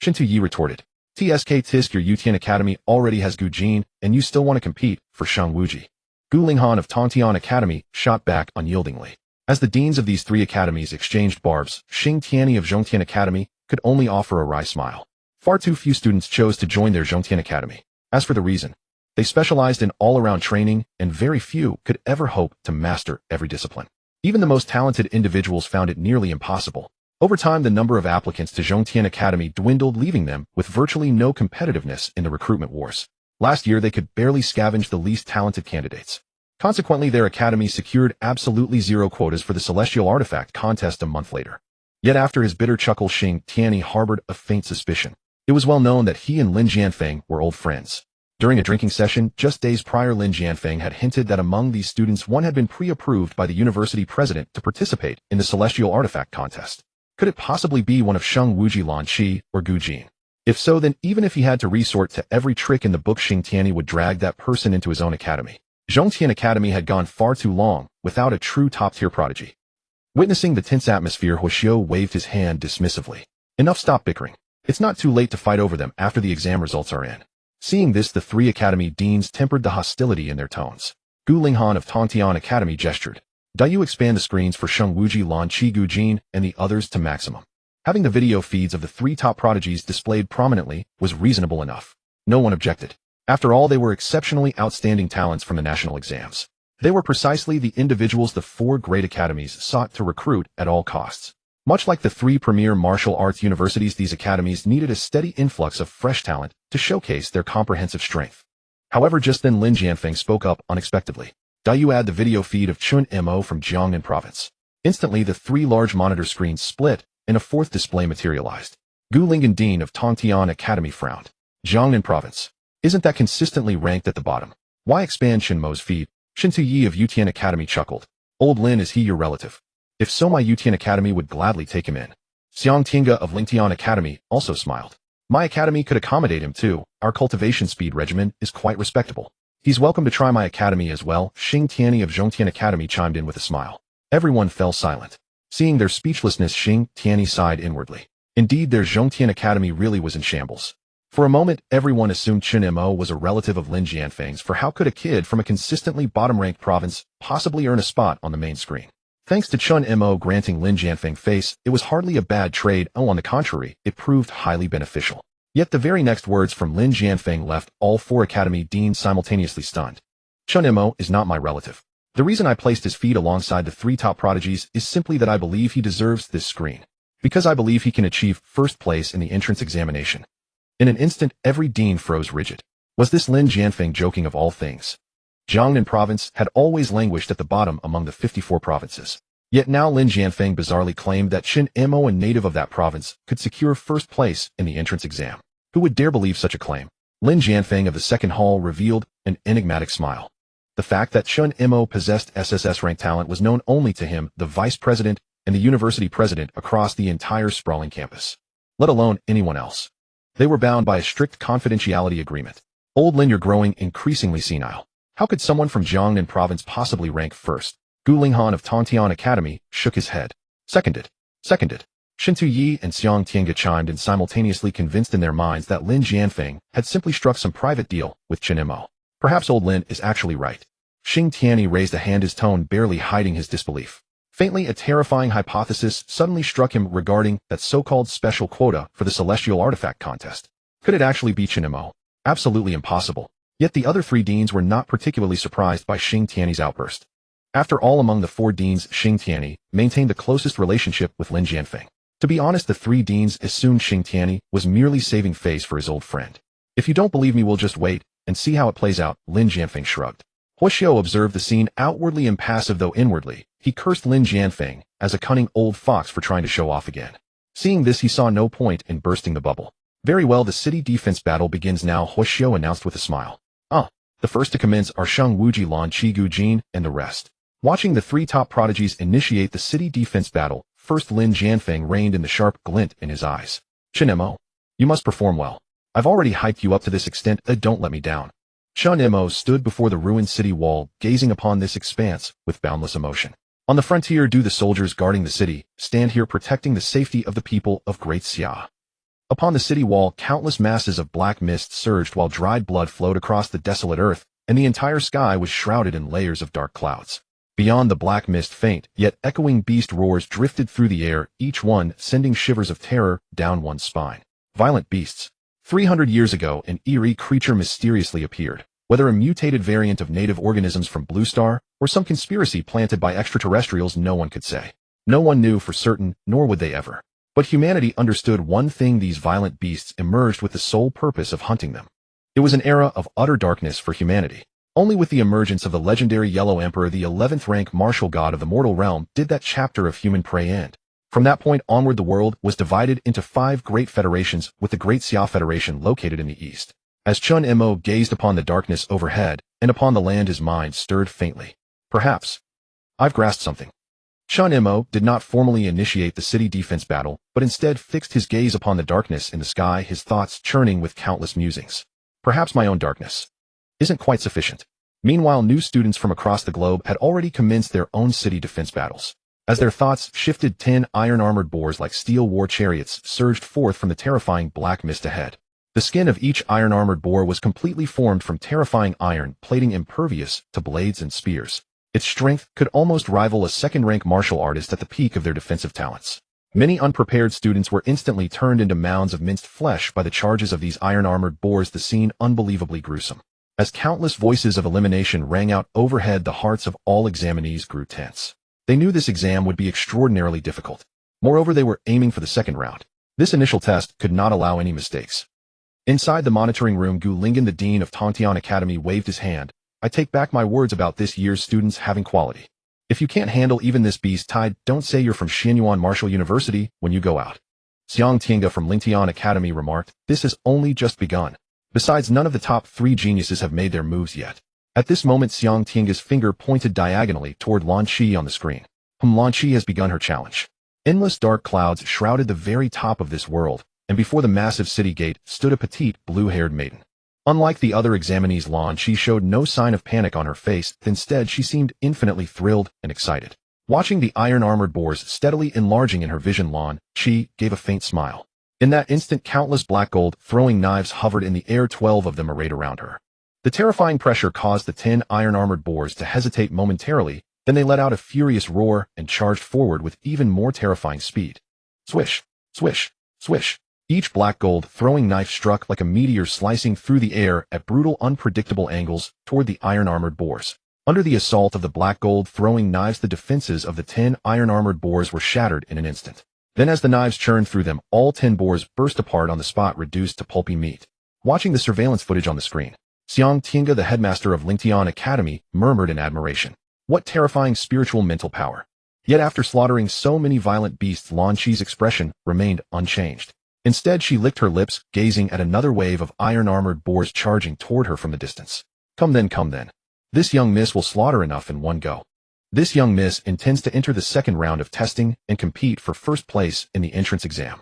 Shintu Yi retorted. TSK Tisk, your Yutian Academy already has Gu Jin, and you still want to compete for Shang Wuji. Gu Linghan of Tongtian Academy shot back unyieldingly. As the deans of these 3 academies exchanged barbs, Xing Tianyi of Zhongtian Academy could only offer a wry smile. Far too few students chose to join their Zhongtian Academy. As for the reason, they specialized in all-around training, and very few could ever hope to master every discipline. Even the most talented individuals found it nearly impossible. Over time, the number of applicants to Zhongtian Academy dwindled, leaving them with virtually no competitiveness in the recruitment wars. Last year, they could barely scavenge the least talented candidates. Consequently, their academy secured absolutely 0 quotas for the Celestial Artifact contest a month later. Yet after his bitter chuckle, Xing Tianyi harbored a faint suspicion. It was well known that he and Lin Jianfeng were old friends. During a drinking session just days prior, Lin Jianfeng had hinted that among these students one had been pre-approved by the university president to participate in the Celestial Artifact contest. Could it possibly be one of Sheng Wuji, Lan Qi, or Gu Jin? If so, then even if he had to resort to every trick in the book, Xing Tianyi would drag that person into his own academy. Zhongtian Academy had gone far too long without a true top-tier prodigy. Witnessing the tense atmosphere, Huoxiu waved his hand dismissively. Enough, stop bickering. It's not too late to fight over them after the exam results are in. Seeing this, the 3 academy deans tempered the hostility in their tones. Gu Linghan of Tongtian Academy gestured. Daiyu, expand the screens for Sheng Wuji, Lan Qi, Gu Jin, and the others to maximum. Having the video feeds of the three top prodigies displayed prominently was reasonable enough. No one objected. After all, they were exceptionally outstanding talents from the national exams. They were precisely the individuals the four great academies sought to recruit at all costs. Much like the three premier martial arts universities, these academies needed a steady influx of fresh talent to showcase their comprehensive strength. However, just then Lin Jianfeng spoke up unexpectedly. "Do you add the video feed of Chen Mo from Jiangnan Province?" Instantly, the three large monitor screens split, and a fourth display materialized. Gu Lingen, dean of Tongtian Academy, frowned. "Jiangnan Province. Isn't that consistently ranked at the bottom? Why expand Chen Mo's feed?" Shen Tuyi of Yutian Academy chuckled. "Old Lin, is he your relative? If so, my Yutian Academy would gladly take him in." Xiang Tinga of Lingtian Academy also smiled. "My academy could accommodate him too. Our cultivation speed regimen is quite respectable. He's welcome to try my academy as well." Xing Tianyi of Zhongtian Academy chimed in with a smile. Everyone fell silent. Seeing their speechlessness, Xing Tianyi sighed inwardly. Indeed, their Zhongtian Academy really was in shambles. For a moment, everyone assumed Chen Mo was a relative of Lin Jianfeng's, for how could a kid from a consistently bottom-ranked province possibly earn a spot on the main screen? Thanks to Chen Mo granting Lin Jianfeng face, it was hardly a bad trade. Oh, on the contrary, it proved highly beneficial. Yet the very next words from Lin Jianfeng left all four academy deans simultaneously stunned. "Chen Mo is not my relative. The reason I placed his feet alongside the three top prodigies is simply that I believe he deserves this screen. Because I believe he can achieve first place in the entrance examination." In an instant, every dean froze rigid. Was this Lin Jianfeng joking of all things? Jiangnan Province had always languished at the bottom among the 54 provinces. Yet now Lin Jianfeng bizarrely claimed that Chen Mo, a native of that province, could secure first place in the entrance exam. Who would dare believe such a claim? Lin Jianfeng of the second hall revealed an enigmatic smile. The fact that Chen Mo possessed SSS-rank talent was known only to him, the vice president, and the university president across the entire sprawling campus. Let alone anyone else. They were bound by a strict confidentiality agreement. "Old Lin, you're growing increasingly senile. How could someone from Jiangnan Province possibly rank first?" Gu Linghan of Tongtian Academy shook his head. Seconded. Shen Tuyi and Xiang Tiange chimed in simultaneously, convinced in their minds that Lin Jianfeng had simply struck some private deal with Chen Mo. Perhaps old Lin is actually right. Xing Tianyi raised a hand, his tone barely hiding his disbelief. Faintly, a terrifying hypothesis suddenly struck him regarding that so-called special quota for the celestial artifact contest. Could it actually be Chen Mo? Absolutely impossible. Yet the other three deans were not particularly surprised by Xing Tianyi's outburst. After all, among the four deans, Xing Tianyi maintained the closest relationship with Lin Jianfeng. To be honest, the three deans assumed Xing Tianyi was merely saving face for his old friend. "If you don't believe me, we'll just wait and see how it plays out," Lin Jianfeng shrugged. Huoxiu observed the scene, outwardly impassive though inwardly. He cursed Lin Jianfeng as a cunning old fox for trying to show off again. Seeing this, he saw no point in bursting the bubble. "Very well, the city defense battle begins now," Huoxiu announced with a smile. The first to commence are Sheng Wuji, Lan Qigu Jin, and the rest." Watching the three top prodigies initiate the city defense battle, first Lin Jianfeng reined in the sharp glint in his eyes. "Chen Mo, you must perform well. I've already hyped you up to this extent, don't let me down." Chen Mo stood before the ruined city wall, gazing upon this expanse with boundless emotion. "On the frontier do the soldiers guarding the city stand here, protecting the safety of the people of Great Xia." Upon the city wall, countless masses of black mist surged while dried blood flowed across the desolate earth, and the entire sky was shrouded in layers of dark clouds. Beyond the black mist, faint, yet echoing beast roars drifted through the air, each one sending shivers of terror down one's spine. Violent beasts. 300 years ago, an eerie creature mysteriously appeared. Whether a mutated variant of native organisms from Blue Star, or some conspiracy planted by extraterrestrials, no one could say. No one knew for certain, nor would they ever. But humanity understood one thing: these violent beasts emerged with the sole purpose of hunting them. It was an era of utter darkness for humanity. Only with the emergence of the legendary Yellow Emperor, the 11th rank martial god of the mortal realm, did that chapter of human prey end. From that point onward, the world was divided into 5 great federations, with the Great Xia Federation located in the east. As Chen Mo gazed upon the darkness overhead and upon the land, his mind stirred faintly. Perhaps I've grasped something. Chen Mo did not formally initiate the city defense battle, but instead fixed his gaze upon the darkness in the sky, his thoughts churning with countless musings. Perhaps my own darkness isn't quite sufficient. Meanwhile, new students from across the globe had already commenced their own city defense battles. As their thoughts shifted, 10 iron-armored boars like steel war chariots surged forth from the terrifying black mist ahead. The skin of each iron-armored boar was completely formed from terrifying iron plating, impervious to blades and spears. Its strength could almost rival a second-rank martial artist at the peak of their defensive talents. Many unprepared students were instantly turned into mounds of minced flesh by the charges of these iron-armored boars, the scene unbelievably gruesome. As countless voices of elimination rang out overhead, the hearts of all examinees grew tense. They knew this exam would be extraordinarily difficult. Moreover, they were aiming for the second round. This initial test could not allow any mistakes. Inside the monitoring room, Gu Lingen, the dean of Tongtian Academy, waved his hand. I take back my words about this year's students having quality. If you can't handle even this beast tide, don't say you're from Xianyuan Martial University when you go out. Xiang Tiange from Lingtian Academy remarked, this has only just begun. Besides, none of the top 3 geniuses have made their moves yet. At this moment, Xiang Tiange's finger pointed diagonally toward Lan Qi on the screen. Lan Qi has begun her challenge. Endless dark clouds shrouded the very top of this world, and before the massive city gate stood a petite, blue-haired maiden. Unlike the other examinees, Lan Qi showed no sign of panic on her face. Instead, she seemed infinitely thrilled and excited. Watching the iron-armored boars steadily enlarging in her vision, Lan Qi gave a faint smile. In that instant, countless black gold throwing knives hovered in the air. 12 of them arrayed around her. The terrifying pressure caused the 10 iron-armored boars to hesitate momentarily. Then they let out a furious roar and charged forward with even more terrifying speed. Swish, swish, swish. Each black gold throwing knife struck like a meteor, slicing through the air at brutal, unpredictable angles toward the iron-armored boars. Under the assault of the black gold throwing knives, the defenses of the 10 iron-armored boars were shattered in an instant. Then as the knives churned through them, all 10 boars burst apart on the spot, reduced to pulpy meat. Watching the surveillance footage on the screen, Xiang Tiange, the headmaster of Lingtian Academy, murmured in admiration. What terrifying spiritual mental power! Yet after slaughtering so many violent beasts, Lan Qi's expression remained unchanged. Instead, she licked her lips, gazing at another wave of iron-armored boars charging toward her from the distance. Come then, come then. This young miss will slaughter enough in one go. This young miss intends to enter the second round of testing and compete for first place in the entrance exam.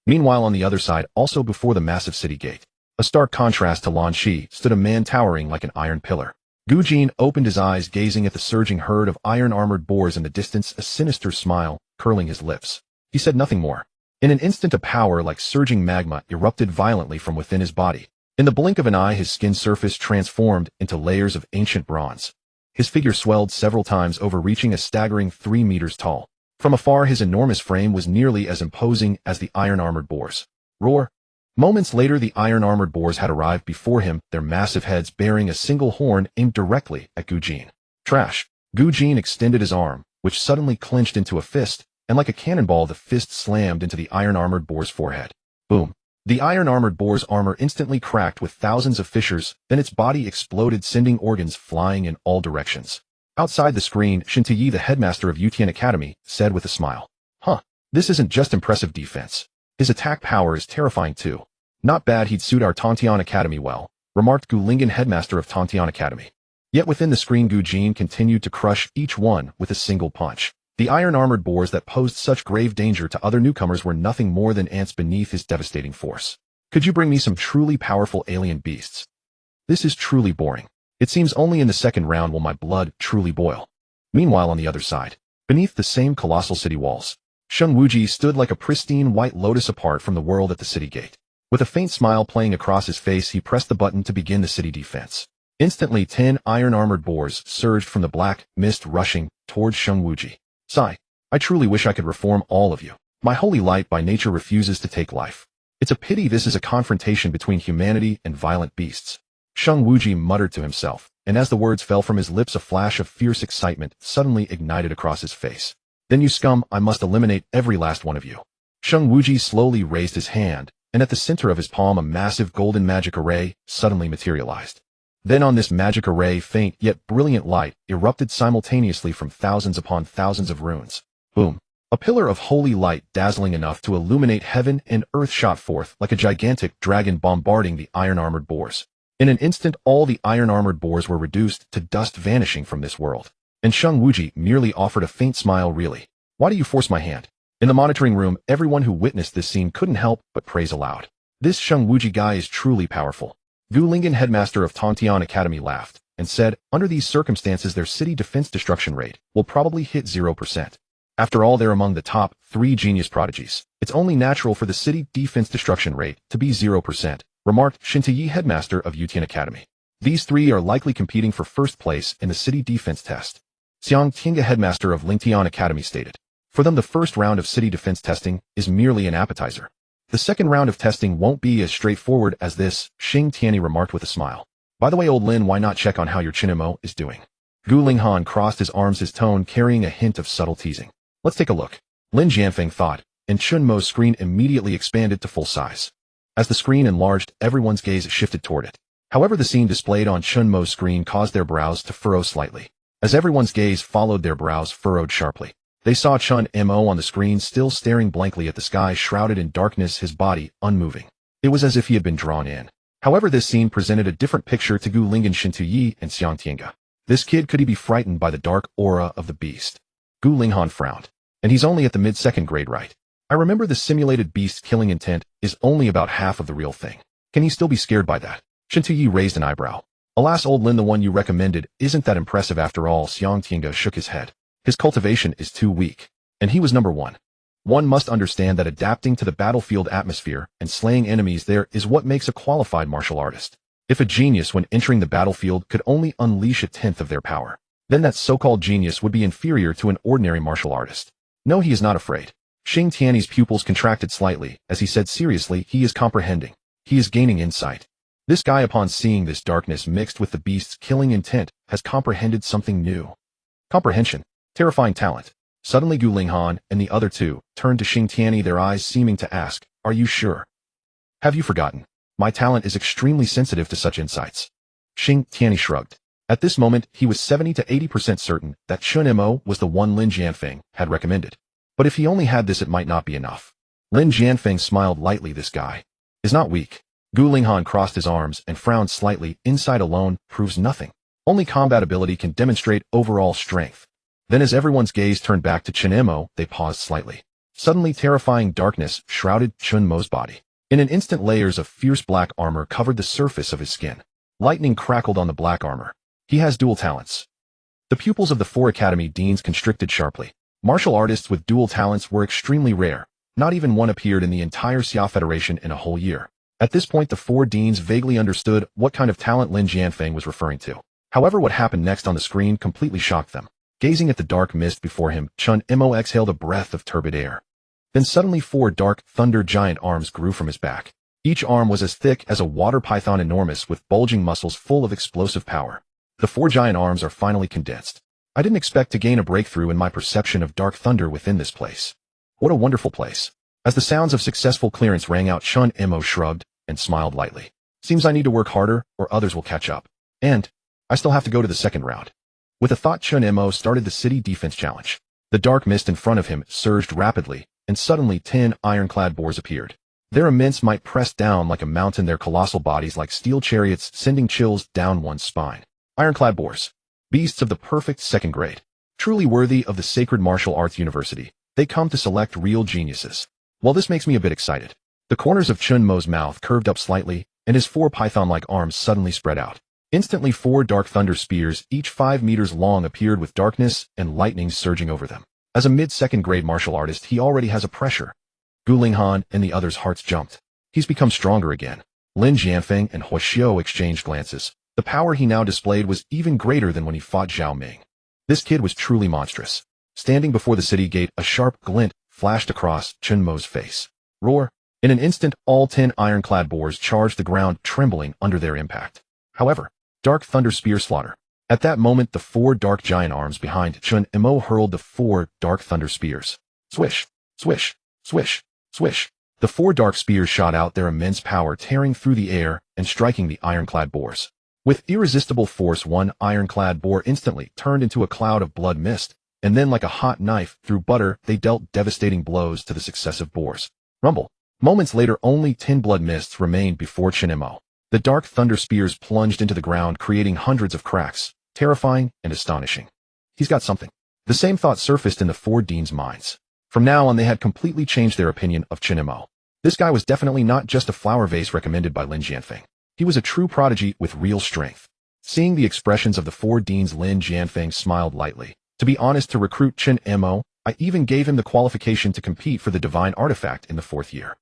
Meanwhile, on the other side, also before the massive city gate, a stark contrast to Lan Qi, stood a man towering like an iron pillar. Gu Jin opened his eyes, gazing at the surging herd of iron-armored boars in the distance, a sinister smile curling his lips. He said nothing more. In an instant, a power like surging magma erupted violently from within his body. In the blink of an eye, his skin surface transformed into layers of ancient bronze. His figure swelled several times over, reaching a staggering 3 meters tall. From afar, his enormous frame was nearly as imposing as the iron-armored boars. Roar! Moments later, the iron-armored boars had arrived before him, their massive heads bearing a single horn aimed directly at Gu Jin. Trash! Gu Jin extended his arm, which suddenly clenched into a fist, and like a cannonball, the fist slammed into the iron-armored boar's forehead. Boom! The iron-armored boar's armor instantly cracked with thousands of fissures, then its body exploded, sending organs flying in all directions. Outside the screen, Shen Tiyi, the headmaster of Yutian Academy, said with a smile. This isn't just impressive defense. His attack power is terrifying too. Not bad, he'd suit our Tongtian Academy well, remarked Gu Lingen, headmaster of Tongtian Academy. Yet within the screen, Gu Jin continued to crush each one with a single punch. The iron-armored boars that posed such grave danger to other newcomers were nothing more than ants beneath his devastating force. Could you bring me some truly powerful alien beasts? This is truly boring. It seems only in the second round will my blood truly boil. Meanwhile, on the other side, beneath the same colossal city walls, Sheng Wuji stood like a pristine white lotus apart from the world at the city gate. With a faint smile playing across his face, he pressed the button to begin the city defense. Instantly, 10 iron-armored boars surged from the black mist, rushing towards Sheng Wuji. Sigh, I truly wish I could reform all of you. My holy light by nature refuses to take life. It's a pity this is a confrontation between humanity and violent beasts. Sheng Wuji muttered to himself, and as the words fell from his lips, a flash of fierce excitement suddenly ignited across his face. Then, you scum, I must eliminate every last one of you. Sheng Wuji slowly raised his hand, and at the center of his palm a massive golden magic array suddenly materialized. Then on this magic array, faint yet brilliant light erupted simultaneously from thousands upon thousands of runes. Boom! A pillar of holy light dazzling enough to illuminate heaven and earth shot forth like a gigantic dragon, bombarding the iron-armored boars. In an instant, all the iron-armored boars were reduced to dust, vanishing from this world. And Sheng Wuji merely offered a faint smile. Really? Why do you force my hand? In the monitoring room, everyone who witnessed this scene couldn't help but praise aloud. This Sheng Wuji guy is truly powerful. Gu Lingen, headmaster of Tongtian Academy, laughed and said, under these circumstances, their city defense destruction rate will probably hit 0%. After all, they're among the top 3 genius prodigies. It's only natural for the city defense destruction rate to be 0%, remarked Shen Tiyi, headmaster of Yutian Academy. These 3 are likely competing for first place in the city defense test. Xiang Tiange, headmaster of Lingtian Academy, stated. For them, the first round of city defense testing is merely an appetizer. The second round of testing won't be as straightforward as this, Xing Tianyi remarked with a smile. By the way, old Lin, why not check on how your Chen Mo is doing? Gu Linghan crossed his arms, his tone carrying a hint of subtle teasing. Let's take a look. Lin Jianfeng thought, and Chen Mo's screen immediately expanded to full size. As the screen enlarged, everyone's gaze shifted toward it. However, the scene displayed on Chen Mo's screen caused their brows to furrow slightly. As everyone's gaze followed, their brows furrowed sharply. They saw Chen Mo on the screen still staring blankly at the sky, shrouded in darkness, his body unmoving. It was as if he had been drawn in. However, this scene presented a different picture to Gu Linghan, Shin Tuyi, and Xiang Tiange. This kid, could he be frightened by the dark aura of the beast? Gu Linghan frowned. And he's only at the mid-second grade, right? I remember the simulated beast's killing intent is only about half of the real thing. Can he still be scared by that? Shin Tuyi raised an eyebrow. Alas, old Lin, the one you recommended isn't that impressive after all. Xiang Tiange shook his head. His cultivation is too weak. And he was number one. One must understand that adapting to the battlefield atmosphere and slaying enemies there is what makes a qualified martial artist. If a genius, when entering the battlefield, could only unleash a tenth of their power, then that so-called genius would be inferior to an ordinary martial artist. No, he is not afraid. Xing Tianyi's pupils contracted slightly as he said seriously, he is comprehending. He is gaining insight. This guy, upon seeing this darkness mixed with the beast's killing intent, has comprehended something new. Comprehension. Terrifying talent. Suddenly Gu Linghan and the other two turned to Xing Tianyi, their eyes seeming to ask, are you sure? Have you forgotten? My talent is extremely sensitive to such insights. Xing Tianyi shrugged. At this moment, he was 70 to 80% certain that Chen Mo was the one Lin Jianfeng had recommended. But if he only had this, it might not be enough. Lin Jianfeng smiled lightly. This guy is not weak. Gu Linghan crossed his arms and frowned slightly. Insight alone proves nothing. Only combat ability can demonstrate overall strength. Then as everyone's gaze turned back to Chen Mo, they paused slightly. Suddenly, terrifying darkness shrouded Chen Mo's body. In an instant, layers of fierce black armor covered the surface of his skin. Lightning crackled on the black armor. He has dual talents. The pupils of the 4 academy deans constricted sharply. Martial artists with dual talents were extremely rare. Not even one appeared in the entire Xia Federation in a whole year. At this point, the 4 deans vaguely understood what kind of talent Lin Jianfeng was referring to. However, what happened next on the screen completely shocked them. Gazing at the dark mist before him, Chen Mo exhaled a breath of turbid air. Then suddenly 4 dark thunder giant arms grew from his back. Each arm was as thick as a water python, enormous, with bulging muscles full of explosive power. The 4 giant arms are finally condensed. I didn't expect to gain a breakthrough in my perception of dark thunder within this place. What a wonderful place. As the sounds of successful clearance rang out, Chen Mo shrugged and smiled lightly. Seems I need to work harder or others will catch up. And I still have to go to the second round. With a thought, Chen Mo started the city defense challenge. The dark mist in front of him surged rapidly, and suddenly 10 ironclad boars appeared. Their immense might pressed down like a mountain, their colossal bodies like steel chariots, sending chills down one's spine. Ironclad boars. Beasts of the perfect second grade. Truly worthy of the sacred martial arts university. They come to select real geniuses. Well, this makes me a bit excited. The corners of Chen Mo's mouth curved up slightly, and his 4 python-like arms suddenly spread out. Instantly 4 dark thunder spears, each 5 meters long, appeared with darkness and lightning surging over them. As a mid-second grade martial artist, he already has a pressure. Gu Linghan and the others' hearts jumped. He's become stronger again. Lin Jianfeng and Hua Xiao exchanged glances. The power he now displayed was even greater than when he fought Zhao Ming. This kid was truly monstrous. Standing before the city gate, a sharp glint flashed across Chen Mo's face. Roar! In an instant, all 10 ironclad boars charged the ground, trembling under their impact. However, dark thunder spear slaughter. At that moment, the 4 dark giant arms behind Chen Mo hurled the 4 dark thunder spears. Swish! Swish! Swish! Swish! The 4 dark spears shot out, their immense power tearing through the air and striking the ironclad boars. With irresistible force, one ironclad boar instantly turned into a cloud of blood mist, and then like a hot knife through butter, they dealt devastating blows to the successive boars. Rumble. Moments later, only 10 blood mists remained before Chen Mo. The dark thunder spears plunged into the ground, creating hundreds of cracks, terrifying and astonishing. He's got something. The same thought surfaced in the 4 deans' minds. From now on, they had completely changed their opinion of Chen Mo. This guy was definitely not just a flower vase recommended by Lin Jianfeng. He was a true prodigy with real strength. Seeing the expressions of the 4 deans, Lin Jianfeng smiled lightly. To be honest, to recruit Chen Mo, I even gave him the qualification to compete for the divine artifact in the 4th year.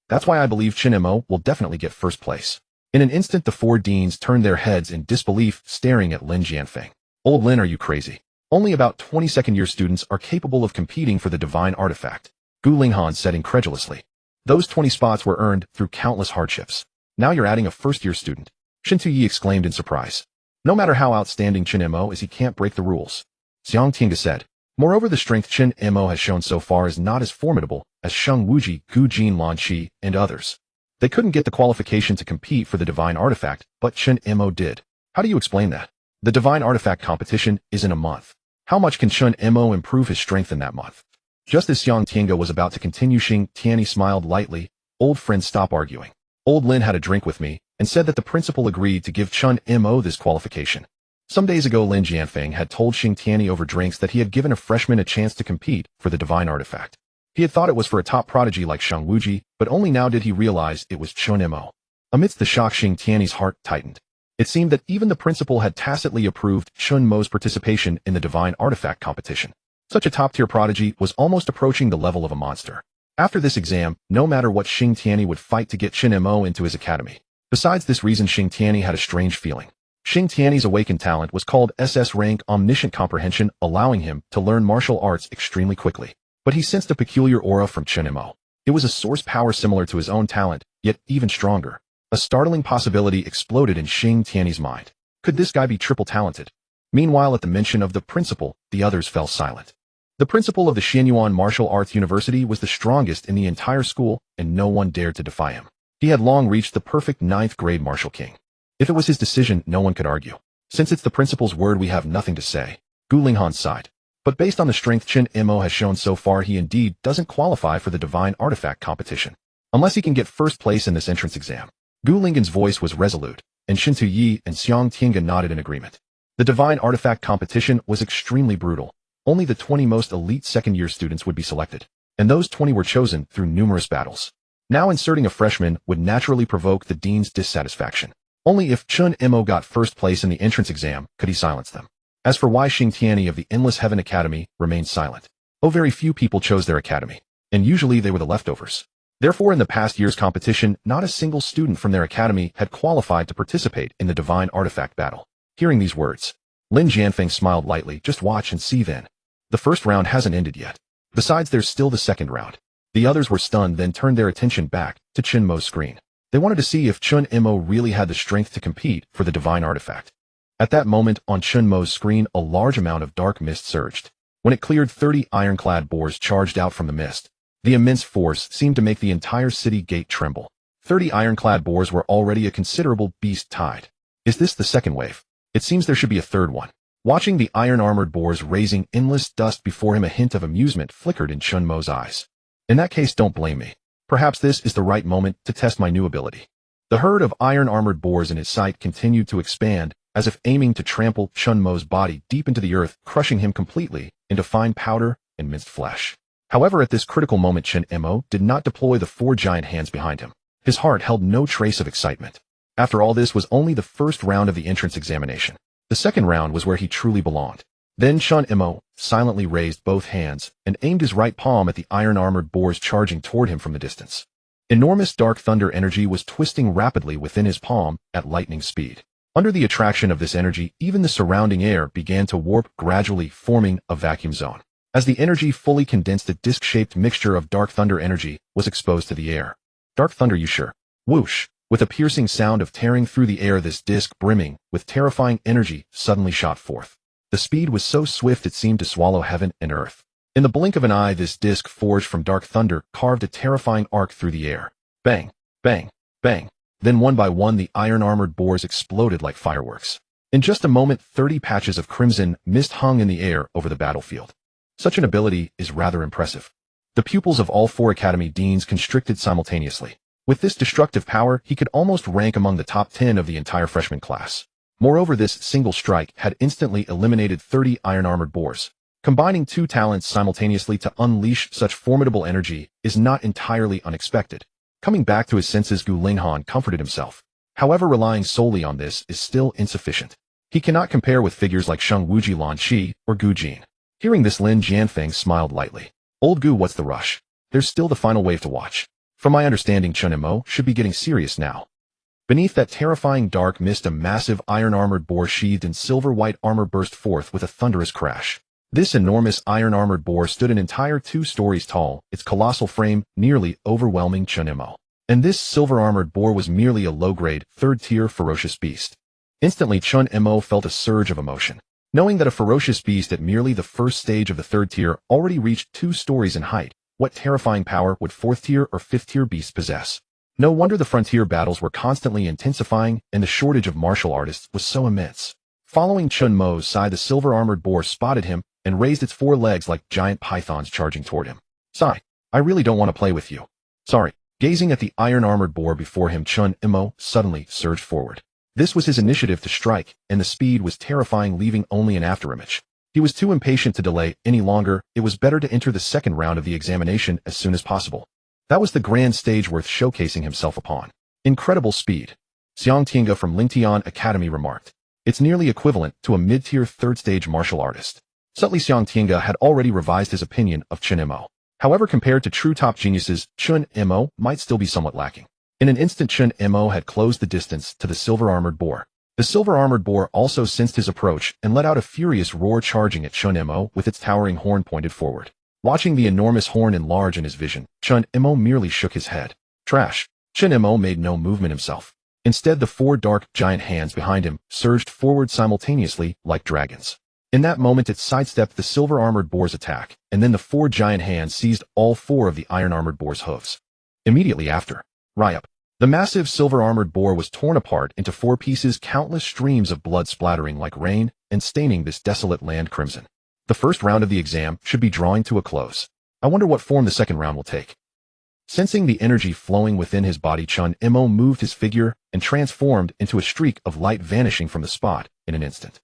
That's why I believe Chen Mo will definitely get first place. In an instant, the 4 deans turned their heads in disbelief, staring at Lin Jianfeng. Old Lin, are you crazy? Only about 20 second-year students are capable of competing for the divine artifact, Gu Linghan said incredulously. Those 20 spots were earned through countless hardships. Now you're adding a first-year student. Chen Tuyi exclaimed in surprise. No matter how outstanding Chen Mo is, he can't break the rules. Xiang Tinga said. Moreover, the strength Chen Mo has shown so far is not as formidable as Sheng Wuji, Gu Jinlanqi, and others. They couldn't get the qualification to compete for the divine artifact, but Chen Mo did. How do you explain that? The divine artifact competition is in a month. How much can Chen Mo improve his strength in that month? Just as Xiang Tinga was about to continue, Xing Tianyi smiled lightly. Old friend, stop arguing. Old Lin had a drink with me and said that the principal agreed to give Chen Mo this qualification. Some days ago, Lin Jianfeng had told Xing Tianyi over drinks that he had given a freshman a chance to compete for the divine artifact. He had thought it was for a top prodigy like Sheng Wuji, but only now did he realize it was Chen Mo. Amidst the shock, Xing Tianyi's heart tightened. It seemed that even the principal had tacitly approved Chen Mo's participation in the divine artifact competition. Such a top-tier prodigy was almost approaching the level of a monster. After this exam, no matter what, Xing Tianyi would fight to get Chen Mo into his academy. Besides this reason, Xing Tianyi had a strange feeling. Xing Tianyi's awakened talent was called SS rank omniscient comprehension, allowing him to learn martial arts extremely quickly. But he sensed a peculiar aura from Chen Mo. It was a source power similar to his own talent, yet even stronger. A startling possibility exploded in Xing Tianyi's mind. Could this guy be triple talented? Meanwhile, at the mention of the principal, the others fell silent. The principal of the Xianyuan Martial Arts University was the strongest in the entire school, and no one dared to defy him. He had long reached the perfect 9th grade martial king. If it was his decision, no one could argue. Since it's the principal's word, we have nothing to say. Gu Linghan sighed. But based on the strength Chen Mo has shown so far, he indeed doesn't qualify for the divine artifact competition. Unless he can get first place in this entrance exam. Gu Linghan's voice was resolute, and Shin Tu-yi and Xiang Tinga nodded in agreement. The divine artifact competition was extremely brutal. Only the 20 most elite second-year students would be selected, and those 20 were chosen through numerous battles. Now inserting a freshman would naturally provoke the dean's dissatisfaction. Only if Chen Mo got first place in the entrance exam could he silence them. As for why Xing Tianyi of the Endless Heaven Academy remained silent. Oh, very few people chose their academy, and usually they were the leftovers. Therefore, in the past year's competition, not a single student from their academy had qualified to participate in the divine artifact battle. Hearing these words, Lin Jianfeng smiled lightly. Just watch and see then. The first round hasn't ended yet. Besides, there's still the second round. The others were stunned, then turned their attention back to Chen Mo's screen. They wanted to see if Chen Mo really had the strength to compete for the divine artifact. At that moment, on Chen Mo's screen, a large amount of dark mist surged. When it cleared, 30 ironclad boars charged out from the mist. The immense force seemed to make the entire city gate tremble. 30 ironclad boars were already a considerable beast tide. Is this the second wave? It seems there should be a third one. Watching the iron-armored boars raising endless dust before him, a hint of amusement flickered in Chen Mo's eyes. In that case, don't blame me. Perhaps this is the right moment to test my new ability. The herd of iron-armored boars in his sight continued to expand, as if aiming to trample Chen Mo's body deep into the earth, crushing him completely into fine powder and minced flesh. However, at this critical moment, Chen Mo did not deploy the 4 giant hands behind him. His heart held no trace of excitement. After all, this was only the first round of the entrance examination. The second round was where he truly belonged. Then Chen Mo silently raised both hands and aimed his right palm at the iron-armored boars charging toward him from the distance. Enormous dark thunder energy was twisting rapidly within his palm at lightning speed. Under the attraction of this energy, even the surrounding air began to warp, gradually forming a vacuum zone. As the energy fully condensed, a disc-shaped mixture of dark thunder energy was exposed to the air. Dark thunder, you sure? Whoosh! With a piercing sound of tearing through the air, this disc, brimming with terrifying energy, suddenly shot forth. The speed was so swift it seemed to swallow heaven and earth. In the blink of an eye, this disc, forged from dark thunder, carved a terrifying arc through the air. Bang! Bang! Bang! Then one by one, the iron-armored boars exploded like fireworks. In just a moment, 30 patches of crimson mist hung in the air over the battlefield. Such an ability is rather impressive. The pupils of all 4 academy deans constricted simultaneously. With this destructive power, he could almost rank among the top 10 of the entire freshman class. Moreover, this single strike had instantly eliminated 30 iron-armored boars. Combining 2 talents simultaneously to unleash such formidable energy is not entirely unexpected. Coming back to his senses, Gu Linghan comforted himself. However, relying solely on this is still insufficient. He cannot compare with figures like Sheng Wuji Lanqi or Gu Jin. Hearing this, Lin Jianfeng smiled lightly. Old Gu, what's the rush? There's still the final wave to watch. From my understanding, Chen Mo should be getting serious now. Beneath that terrifying dark mist, a massive iron-armored boar sheathed in silver-white armor burst forth with a thunderous crash. This enormous iron-armored boar stood an entire 2 stories tall, its colossal frame nearly overwhelming Chen Mo. And this silver-armored boar was merely a low-grade, third-tier ferocious beast. Instantly, Chen Mo felt a surge of emotion. Knowing that a ferocious beast at merely the first stage of the third tier already reached 2 stories in height, what terrifying power would 4th-tier or 5th-tier beasts possess? No wonder the frontier battles were constantly intensifying and the shortage of martial artists was so immense. Following Chen Mo's side, the silver-armored boar spotted him and raised its 4 legs like giant pythons charging toward him. "Sigh, I really don't want to play with you. Sorry." Gazing at the iron-armored boar before him, Chen Mo suddenly surged forward. This was his initiative to strike, and the speed was terrifying, leaving only an afterimage. He was too impatient to delay any longer. It was better to enter the second round of the examination as soon as possible. That was the grand stage worth showcasing himself upon. Incredible speed. Xiang Tiange from Lingtian Academy remarked. It's nearly equivalent to a mid-tier third-stage martial artist. Subtly, Xiang Tiange had already revised his opinion of Chen Mo. However, compared to true top geniuses, Chen Mo might still be somewhat lacking. In an instant, Chen Mo had closed the distance to the silver-armored boar. The silver-armored boar also sensed his approach and let out a furious roar, charging at Chen Mo with its towering horn pointed forward. Watching the enormous horn enlarge in his vision, Chen Mo merely shook his head. Trash. Chen Mo made no movement himself. Instead, the 4 dark, giant hands behind him surged forward simultaneously like dragons. In that moment, it sidestepped the silver-armored boar's attack, and then the 4 giant hands seized all 4 of the iron-armored boar's hooves. Immediately after, Ryup. The massive silver-armored boar was torn apart into 4 pieces, countless streams of blood splattering like rain and staining this desolate land crimson. The first round of the exam should be drawing to a close. I wonder what form the second round will take. Sensing the energy flowing within his body, Chen Mo moved his figure and transformed into a streak of light, vanishing from the spot in an instant.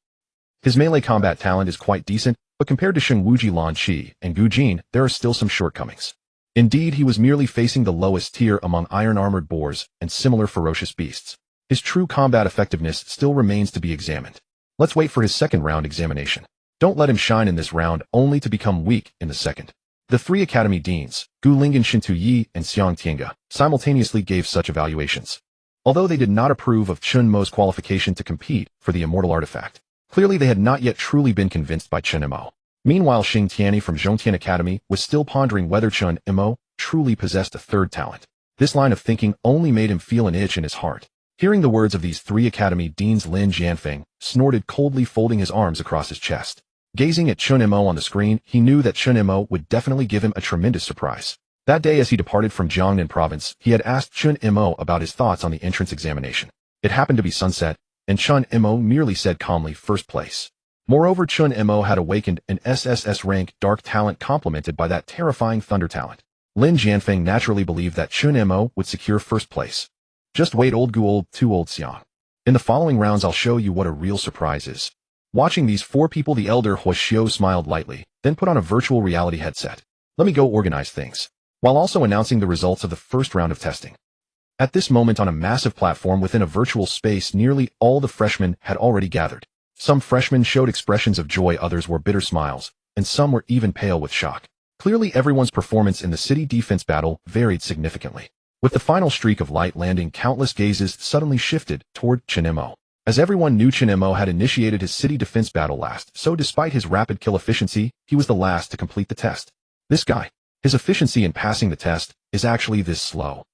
His melee combat talent is quite decent, but compared to Sheng Wuji, Lan Qi, and Gu Jin, there are still some shortcomings. Indeed, he was merely facing the lowest tier among iron-armored boars and similar ferocious beasts. His true combat effectiveness still remains to be examined. Let's wait for his second round examination. Don't let him shine in this round only to become weak in the second. The 3 academy deans, Gu Lingyan, Shintu Yi, and Xiang Tiange, simultaneously gave such evaluations. Although they did not approve of Chen Mo's qualification to compete for the immortal artifact, clearly they had not yet truly been convinced by Chen Mo. Meanwhile, Xing Tianyi from Zhongtian Academy was still pondering whether Chen Mo truly possessed a third talent. This line of thinking only made him feel an itch in his heart. Hearing the words of these 3 academy deans, Lin Jianfeng snorted coldly, folding his arms across his chest. Gazing at Chen Mo on the screen, he knew that Chen Mo would definitely give him a tremendous surprise. That day, as he departed from Jiangnan Province, he had asked Chen Mo about his thoughts on the entrance examination. It happened to be sunset, and Chen Mo merely said calmly, "First place." Moreover, Chen Mo had awakened an SSS rank dark talent complemented by that terrifying thunder talent. Lin Jianfeng naturally believed that Chen Mo would secure first place. Just wait, old gu, old too old Xiang. In the following rounds, I'll show you what a real surprise is. Watching these 4 people, the elder Huoxiu smiled lightly, then put on a virtual reality headset. Let me go organize things, while also announcing the results of the first round of testing. At this moment, on a massive platform within a virtual space, nearly all the freshmen had already gathered. Some freshmen showed expressions of joy, others wore bitter smiles, and some were even pale with shock. Clearly, everyone's performance in the city defense battle varied significantly. With the final streak of light landing, countless gazes suddenly shifted toward Chen Mo. As everyone knew, Chen Mo had initiated his city defense battle last, so despite his rapid kill efficiency, he was the last to complete the test. This guy, his efficiency in passing the test, is actually this slow.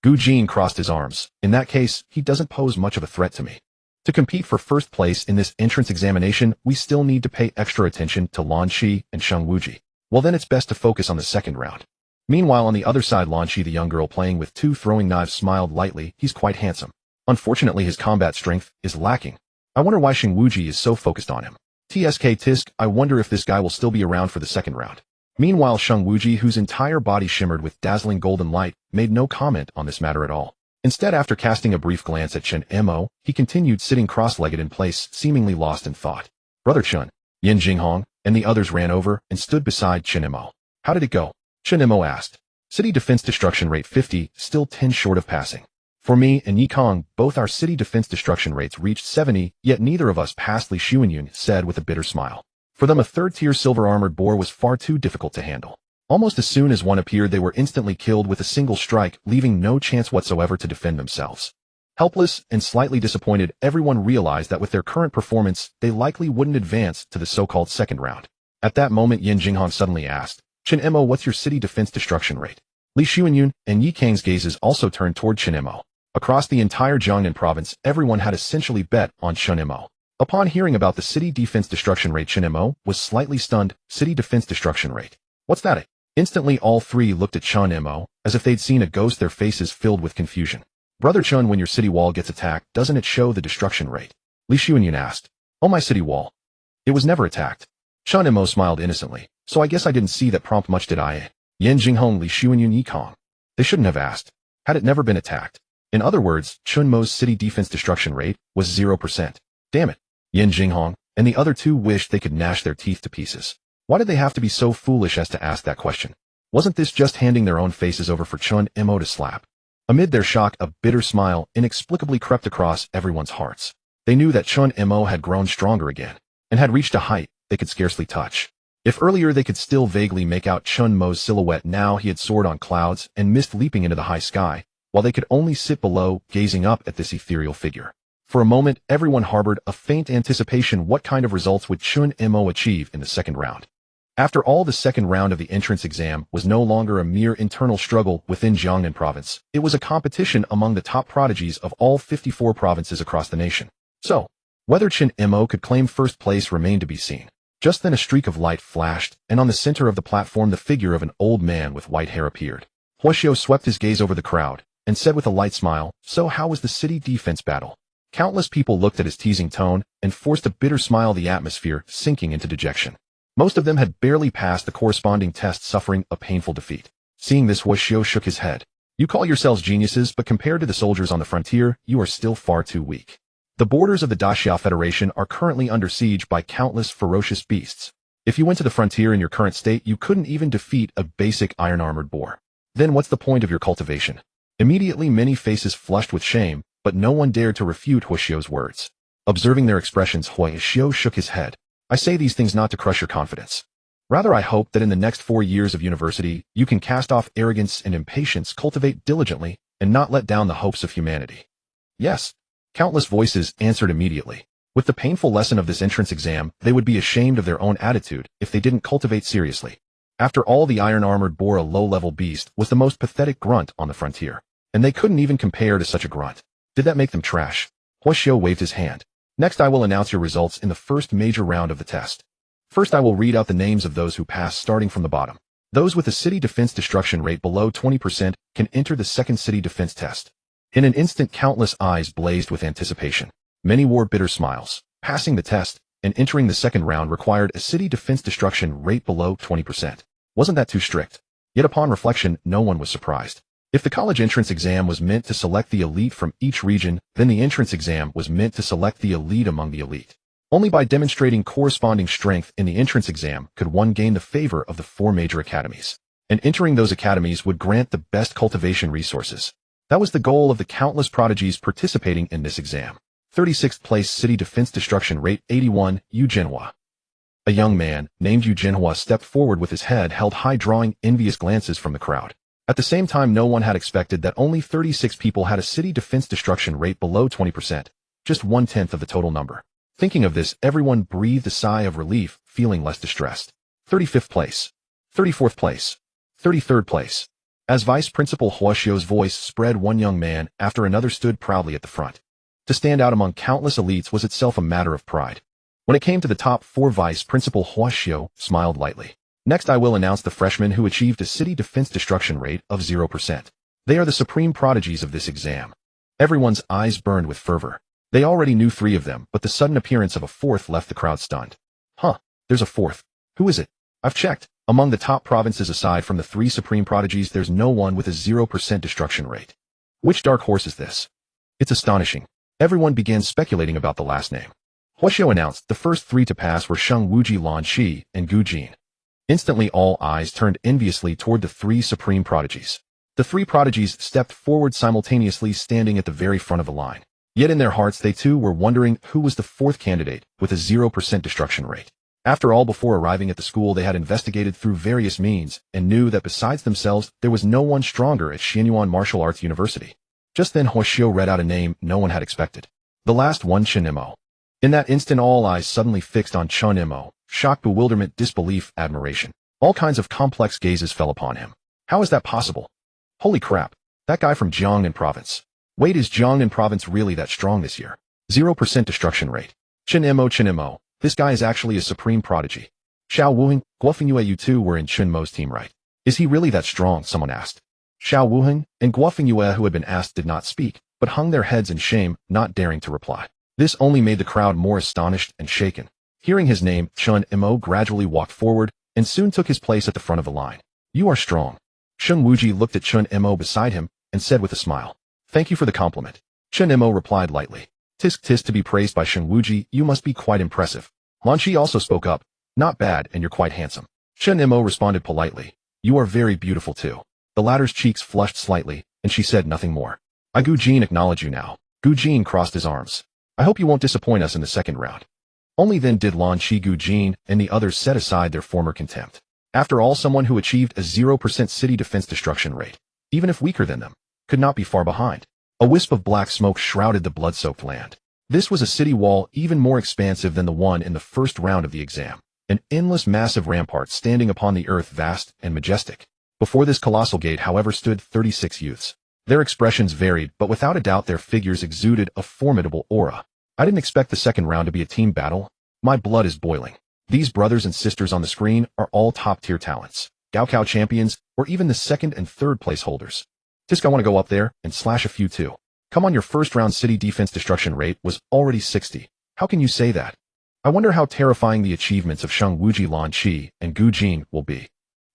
Gu Jin crossed his arms. In that case, he doesn't pose much of a threat to me. To compete for first place in this entrance examination, we still need to pay extra attention to Lan Qi and Sheng Wuji. Well, then it's best to focus on the second round. Meanwhile, on the other side, Lan Qi, the young girl playing with 2 throwing knives, smiled lightly. He's quite handsome. Unfortunately, his combat strength is lacking. I wonder why Sheng Wuji is so focused on him. TSK Tisk, I wonder if this guy will still be around for the second round. Meanwhile, Sheng Wuji, whose entire body shimmered with dazzling golden light, made no comment on this matter at all. Instead, after casting a brief glance at Chen Mo, he continued sitting cross-legged in place, seemingly lost in thought. Brother Chen, Yin Jinghong, and the others ran over and stood beside Chen Mo. How did it go? Chen Mo asked. City defense destruction rate 50, still 10 short of passing. For me and Yikong, both our city defense destruction rates reached 70, yet neither of us passed, Li Xuanyun said with a bitter smile. For them, a third-tier silver-armored boar was far too difficult to handle. Almost as soon as one appeared, they were instantly killed with a single strike, leaving no chance whatsoever to defend themselves. Helpless and slightly disappointed, everyone realized that with their current performance, they likely wouldn't advance to the so-called second round. At that moment, Yin Jinghong suddenly asked, Chen Mo, what's your city defense destruction rate? Li Xuanyun and Yi Kang's gazes also turned toward Chen Mo. Across the entire Jiangnan Province, everyone had essentially bet on Chen Mo. Upon hearing about the city defense destruction rate, Chen Mo was slightly stunned. City defense destruction rate. What's that? Instantly, all three looked at Chen Mo as if they'd seen a ghost, their faces filled with confusion. Brother Chen, when your city wall gets attacked, doesn't it show the destruction rate? Li Xuanyun asked. Oh, my city wall. It was never attacked. Chen Mo smiled innocently. So I guess I didn't see that prompt much, did I? Yin Jinghong, Li Xuanyun, Yi Kang. They shouldn't have asked. Had it never been attacked? In other words, Chen Mo's city defense destruction rate was 0%. Damn it. Yin Jinghong and the other two wished they could gnash their teeth to pieces. Why did they have to be so foolish as to ask that question? Wasn't this just handing their own faces over for Chen Mo to slap? Amid their shock, a bitter smile inexplicably crept across everyone's hearts. They knew that Chen Mo had grown stronger again, and had reached a height they could scarcely touch. If earlier they could still vaguely make out Chen Mo's silhouette, now he had soared on clouds and missed leaping into the high sky, while they could only sit below, gazing up at this ethereal figure. For a moment, everyone harbored a faint anticipation. What kind of results would Chen Mo achieve in the second round? After all, the second round of the entrance exam was no longer a mere internal struggle within Jiangnan Province. It was a competition among the top prodigies of all 54 provinces across the nation. So, whether Chen Mo could claim first place remained to be seen. Just then a streak of light flashed, and on the center of the platform the figure of an old man with white hair appeared. Huoxiao swept his gaze over the crowd, and said with a light smile, So how was the city defense battle? Countless people looked at his teasing tone, and forced a bitter smile, the atmosphere sinking into dejection. Most of them had barely passed the corresponding test, suffering a painful defeat. Seeing this, Huoxiao shook his head. You call yourselves geniuses, but compared to the soldiers on the frontier, you are still far too weak. The borders of the Daxia Federation are currently under siege by countless ferocious beasts. If you went to the frontier in your current state, you couldn't even defeat a basic iron-armored boar. Then what's the point of your cultivation? Immediately many faces flushed with shame, but no one dared to refute Huoxiao's words. Observing their expressions, Huoxiao shook his head. I say these things not to crush your confidence. Rather, I hope that in the next 4 years of university, you can cast off arrogance and impatience, cultivate diligently, and not let down the hopes of humanity. Yes. Countless voices answered immediately. With the painful lesson of this entrance exam, they would be ashamed of their own attitude if they didn't cultivate seriously. After all, the iron-armored boar, a low-level beast, was the most pathetic grunt on the frontier. And they couldn't even compare to such a grunt. Did that make them trash? Huoxiao waved his hand. Next, I will announce your results in the first major round of the test. First, I will read out the names of those who passed starting from the bottom. Those with a city defense destruction rate below 20% can enter the second city defense test. In an instant, countless eyes blazed with anticipation. Many wore bitter smiles. Passing the test and entering the second round required a city defense destruction rate below 20%. Wasn't that too strict? Yet upon reflection, no one was surprised. If the college entrance exam was meant to select the elite from each region, then the entrance exam was meant to select the elite among the elite. Only by demonstrating corresponding strength in the entrance exam could one gain the favor of the 4 major academies. And entering those academies would grant the best cultivation resources. That was the goal of the countless prodigies participating in this exam. 36th place, city defense destruction rate 81, Yu Jinhua. A young man named Yu Jinhua stepped forward with his head held high, drawing envious glances from the crowd. At the same time, no one had expected that only 36 people had a city defense destruction rate below 20%, just 1/10 of the total number. Thinking of this, everyone breathed a sigh of relief, feeling less distressed. 35th place. 34th place. 33rd place. As Vice Principal Huoxiao's voice spread, one young man after another stood proudly at the front. To stand out among countless elites was itself a matter of pride. When it came to the top 4, Vice Principal Huoxiao smiled lightly. Next, I will announce the freshmen who achieved a city defense destruction rate of 0%. They are the supreme prodigies of this exam. Everyone's eyes burned with fervor. They already knew 3 of them, but the sudden appearance of a 4th left the crowd stunned. Huh, there's a 4th. Who is it? I've checked. Among the top provinces aside from the 3 supreme prodigies, there's no one with a 0% destruction rate. Which dark horse is this? It's astonishing. Everyone began speculating about the last name. Huoxiao announced the first 3 to pass were Sheng Wuji, Lan Shi, and Gu Jin. Instantly, all eyes turned enviously toward the 3 supreme prodigies. The 3 prodigies stepped forward simultaneously, standing at the very front of the line. Yet in their hearts, they too were wondering who was the 4th candidate with a 0% destruction rate. After all, before arriving at the school, they had investigated through various means and knew that besides themselves, there was no one stronger at Xianyuan Martial Arts University. Just then Huoxiu read out a name no one had expected. The last one, Chen Mo. In that instant all eyes suddenly fixed on Chen Mo. Shock, bewilderment, disbelief, admiration. All kinds of complex gazes fell upon him. How is that possible? Holy crap. That guy from Jiangnan Province. Wait, is Jiangnan Province really that strong this year? 0% destruction rate. Chen Mo. This guy is actually a supreme prodigy. Xiao Wuheng, Guofengyue, you two were in Chen Mo's team, right? Is he really that strong? Someone asked. Xiao Wuheng and Guofengyue, who had been asked, did not speak, but hung their heads in shame, not daring to reply. This only made the crowd more astonished and shaken. Hearing his name, Chen Mo gradually walked forward and soon took his place at the front of the line. You are strong. Sheng Wuji looked at Chen Mo beside him and said with a smile, Thank you for the compliment. Chen Mo replied lightly. Tisk to be praised by Sheng Wuji, you must be quite impressive. Lan Shi also spoke up. Not bad, and you're quite handsome. Chen Mo responded politely. You are very beautiful too. The latter's cheeks flushed slightly, and she said nothing more. I Gu Jin acknowledge you now. Gu Jin crossed his arms. I hope you won't disappoint us in the second round. Only then did Lan Shi, Gu Jin, and the others set aside their former contempt. After all, someone who achieved a 0% city defense destruction rate, even if weaker than them, could not be far behind. A wisp of black smoke shrouded the blood-soaked land. This was a city wall even more expansive than the one in the first round of the exam. An endless massive rampart standing upon the earth, vast and majestic. Before this colossal gate, however, stood 36 youths. Their expressions varied, but without a doubt their figures exuded a formidable aura. I didn't expect the second round to be a team battle. My blood is boiling. These brothers and sisters on the screen are all top-tier talents, Gaokao champions, or even the second and third place holders. Tisk, I want to go up there and slash a few too. Come on, your first round city defense destruction rate was already 60. How can you say that? I wonder how terrifying the achievements of Sheng Wuji, Lan Qi, and Gu Jin will be.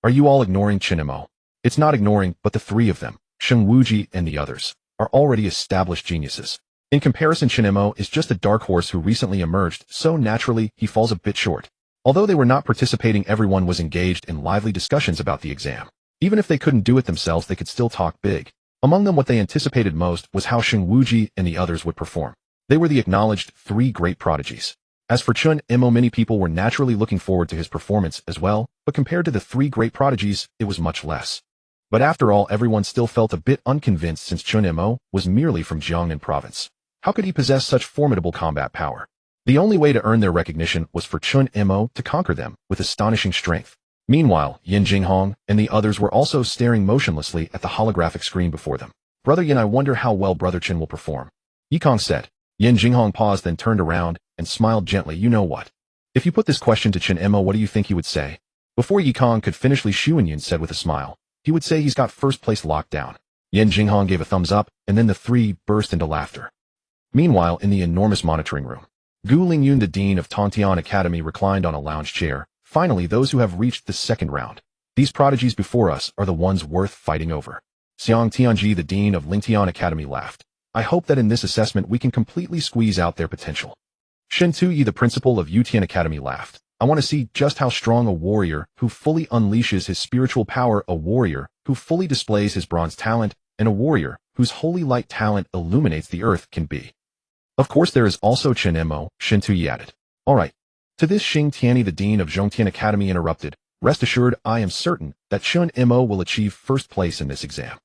Are you all ignoring Chen Mo? It's not ignoring, but the three of them, Sheng Wuji and the others, are already established geniuses. In comparison, Chen Mo is just a dark horse who recently emerged, so naturally he falls a bit short. Although they were not participating, everyone was engaged in lively discussions about the exam. Even if they couldn't do it themselves, they could still talk big. Among them, what they anticipated most was how Sheng Wuji and the others would perform. They were the acknowledged three great prodigies. As for Chen Mo, many people were naturally looking forward to his performance as well, but compared to the three great prodigies, it was much less. But after all, everyone still felt a bit unconvinced since Chen Mo was merely from Jiangnan Province. How could he possess such formidable combat power? The only way to earn their recognition was for Chen Mo to conquer them with astonishing strength. Meanwhile, Yin Jinghong and the others were also staring motionlessly at the holographic screen before them. Brother Yin, I wonder how well Brother Chen will perform. Yikong said. Yin Jinghong paused, then turned around and smiled gently. You know what? If you put this question to Chen Mo, what do you think he would say? Before Yikong could finish, Li Xuanyin said with a smile. He would say he's got first place locked down. Yin Jinghong gave a thumbs up, and then the three burst into laughter. Meanwhile, in the enormous monitoring room, Gu Lingyun, the dean of Tongtian Academy, reclined on a lounge chair. Finally, those who have reached the second round. These prodigies before us are the ones worth fighting over. Xiang Tianji, the dean of Lingtian Academy, laughed. I hope that in this assessment we can completely squeeze out their potential. Shen Tuyi, the principal of Yutian Academy, laughed. I want to see just how strong a warrior who fully unleashes his spiritual power, a warrior who fully displays his bronze talent, and a warrior whose holy light talent illuminates the earth can be. Of course, there is also Chen Mo, Shen Tuyi added. All right. To this, Xing Tianyi, the dean of Zhongtian Academy, interrupted. Rest assured, I am certain that Chen Mo will achieve first place in this exam.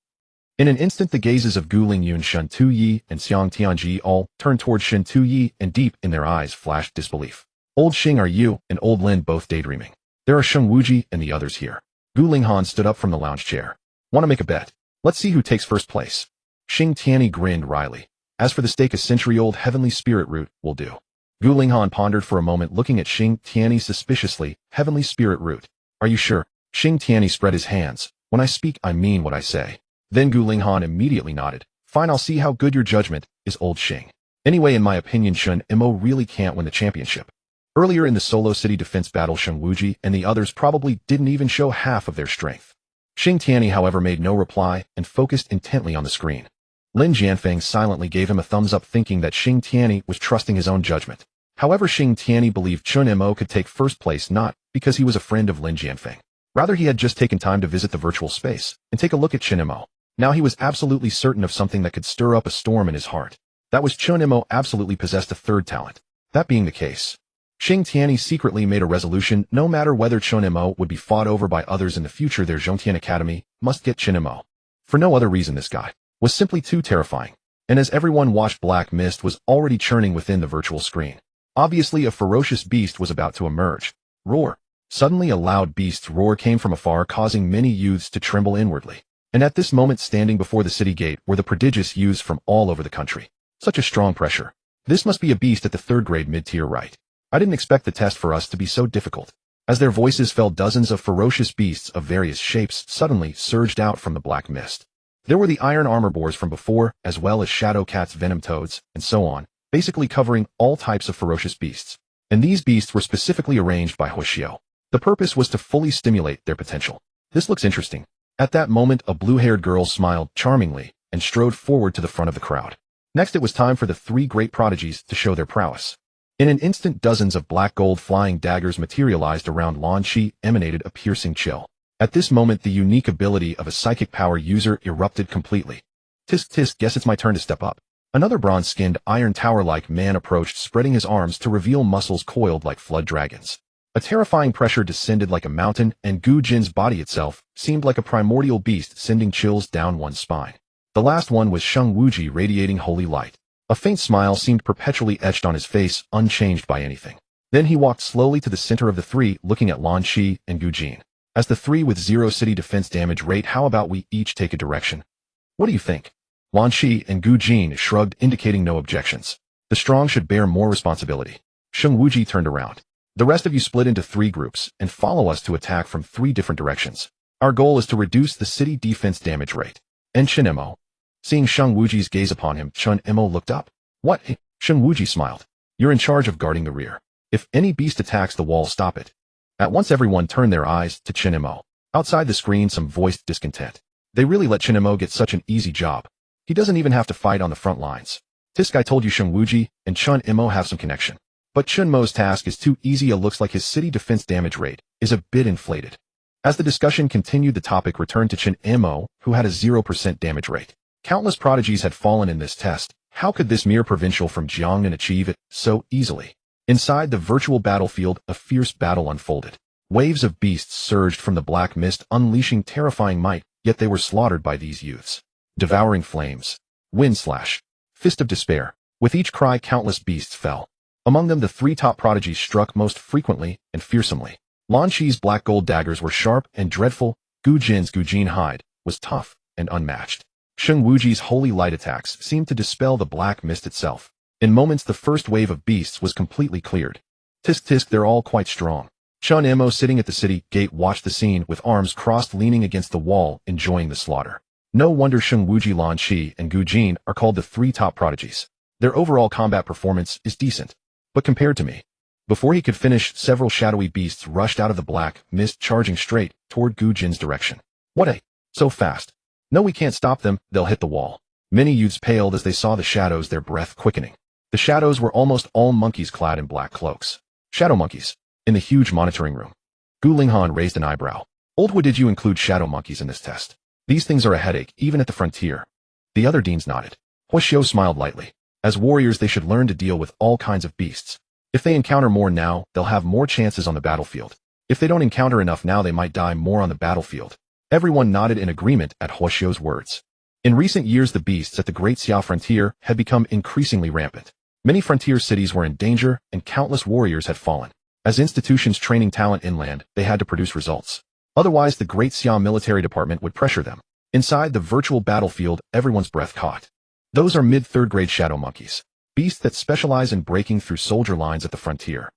In an instant, the gazes of Gu Lingyun, Shen Tuyi, and Xiang Tianji all turned toward Shen Tuyi, and deep in their eyes flashed disbelief. Old Xing, are you and Old Lin both daydreaming? There are Sheng Wuji and the others here. Gu Linghan stood up from the lounge chair. Want to make a bet? Let's see who takes first place. Xing Tianyi grinned wryly. As for the stake, a century-old heavenly spirit root will do. Gu Linghan pondered for a moment, looking at Xing Tianyi suspiciously. Heavenly spirit root. Are you sure? Xing Tianyi spread his hands. When I speak, I mean what I say. Then Gu Linghan immediately nodded. Fine, I'll see how good your judgment is, Old Xing. Anyway, in my opinion, Chen Mo really can't win the championship. Earlier in the solo city defense battle, Sheng Wuji and the others probably didn't even show half of their strength. Xing Tianyi, however, made no reply and focused intently on the screen. Lin Jianfeng silently gave him a thumbs up, thinking that Xing Tianyi was trusting his own judgment. However, Xing Tianyi believed Chen Mo could take first place, not because he was a friend of Lin Jianfeng. Rather, he had just taken time to visit the virtual space and take a look at Chen Mo. Now he was absolutely certain of something that could stir up a storm in his heart. That was Chen Mo absolutely possessed a third talent. That being the case, Xing Tianyi secretly made a resolution: no matter whether Chen Mo would be fought over by others in the future, their Zhongtian Academy must get Chen Mo. For no other reason, this guy was simply too terrifying. And as everyone watched, black mist was already churning within the virtual screen. Obviously, a ferocious beast was about to emerge. Roar. Suddenly a loud beast's roar came from afar, causing many youths to tremble inwardly. And at this moment, standing before the city gate were the prodigious youths from all over the country. Such a strong pressure. This must be a beast at the third grade mid-tier, right? I didn't expect the test for us to be so difficult. As their voices fell, dozens of ferocious beasts of various shapes suddenly surged out from the black mist. There were the iron armor boars from before, as well as shadow cats, venom toads, and so on, basically covering all types of ferocious beasts. And these beasts were specifically arranged by Huoxiao. The purpose was to fully stimulate their potential. This looks interesting. At that moment, a blue-haired girl smiled charmingly and strode forward to the front of the crowd. Next, it was time for the three great prodigies to show their prowess. In an instant, dozens of black gold flying daggers materialized around Lan Shi, emanated a piercing chill. At this moment, the unique ability of a psychic power user erupted completely. Tisk tisk, guess it's my turn to step up. Another bronze-skinned, iron tower-like man approached, spreading his arms to reveal muscles coiled like flood dragons. A terrifying pressure descended like a mountain, and Gu Jin's body itself seemed like a primordial beast, sending chills down one's spine. The last one was Sheng Wuji, radiating holy light. A faint smile seemed perpetually etched on his face, unchanged by anything. Then he walked slowly to the center of the three, looking at Lan Shi and Gu Jin. As the three with 0 city defense damage rate, how about we each take a direction? What do you think? Lan Shi and Gu Jin shrugged, indicating no objections. The strong should bear more responsibility. Sheng Wuji turned around. The rest of you split into 3 groups and follow us to attack from 3 different directions. Our goal is to reduce the city defense damage rate. And Chen Mo. Seeing Sheng Wuji's gaze upon him, Chen Mo looked up. What? Sheng Wuji smiled. You're in charge of guarding the rear. If any beast attacks the wall, stop it. At once everyone turned their eyes to Chen Mo. Outside the screen, some voiced discontent. They really let Chen Mo get such an easy job. He doesn't even have to fight on the front lines. Tisk, I told you Sheng Wuji and Chen Mo have some connection. But Chen Mo's task is too easy. It looks like his city defense damage rate is a bit inflated. As the discussion continued, the topic returned to Chen Mo, who had a 0% damage rate. Countless prodigies had fallen in this test. How could this mere provincial from Jiangnan achieve it so easily? Inside the virtual battlefield, a fierce battle unfolded. Waves of beasts surged from the black mist, unleashing terrifying might, yet they were slaughtered by these youths. Devouring flames. Wind slash. Fist of despair. With each cry, countless beasts fell. Among them, the 3 top prodigies struck most frequently and fearsomely. Lan Shi's black gold daggers were sharp and dreadful. Gu Jin's Gu Jin hide was tough and unmatched. Sheng Wuji's holy light attacks seemed to dispel the black mist itself. In moments, the first wave of beasts was completely cleared. Tisk tisk, they're all quite strong. Chen Mo, sitting at the city gate, watched the scene with arms crossed, leaning against the wall, enjoying the slaughter. No wonder Sheng Wuji, Lan Shi, and Gu Jin are called the 3 top prodigies. Their overall combat performance is decent. But compared to me. Before he could finish, several shadowy beasts rushed out of the black mist, charging straight toward Gu Jin's direction. What a... so fast. No, we can't stop them, they'll hit the wall. Many youths paled as they saw the shadows, their breath quickening. The shadows were almost all monkeys clad in black cloaks. Shadow monkeys. In the huge monitoring room. Gu Linghan raised an eyebrow. Old Wu, did you include shadow monkeys in this test? These things are a headache, even at the frontier. The other deans nodded. Huoxiao smiled lightly. As warriors, they should learn to deal with all kinds of beasts. If they encounter more now, they'll have more chances on the battlefield. If they don't encounter enough now, they might die more on the battlefield. Everyone nodded in agreement at Huoxiao's words. In recent years, the beasts at the Great Xia frontier had become increasingly rampant. Many frontier cities were in danger, and countless warriors had fallen. As institutions training talent inland, they had to produce results. Otherwise, the Great Xia military department would pressure them. Inside the virtual battlefield, everyone's breath caught. Those are mid-3rd grade shadow monkeys. Beasts that specialize in breaking through soldier lines at the frontier.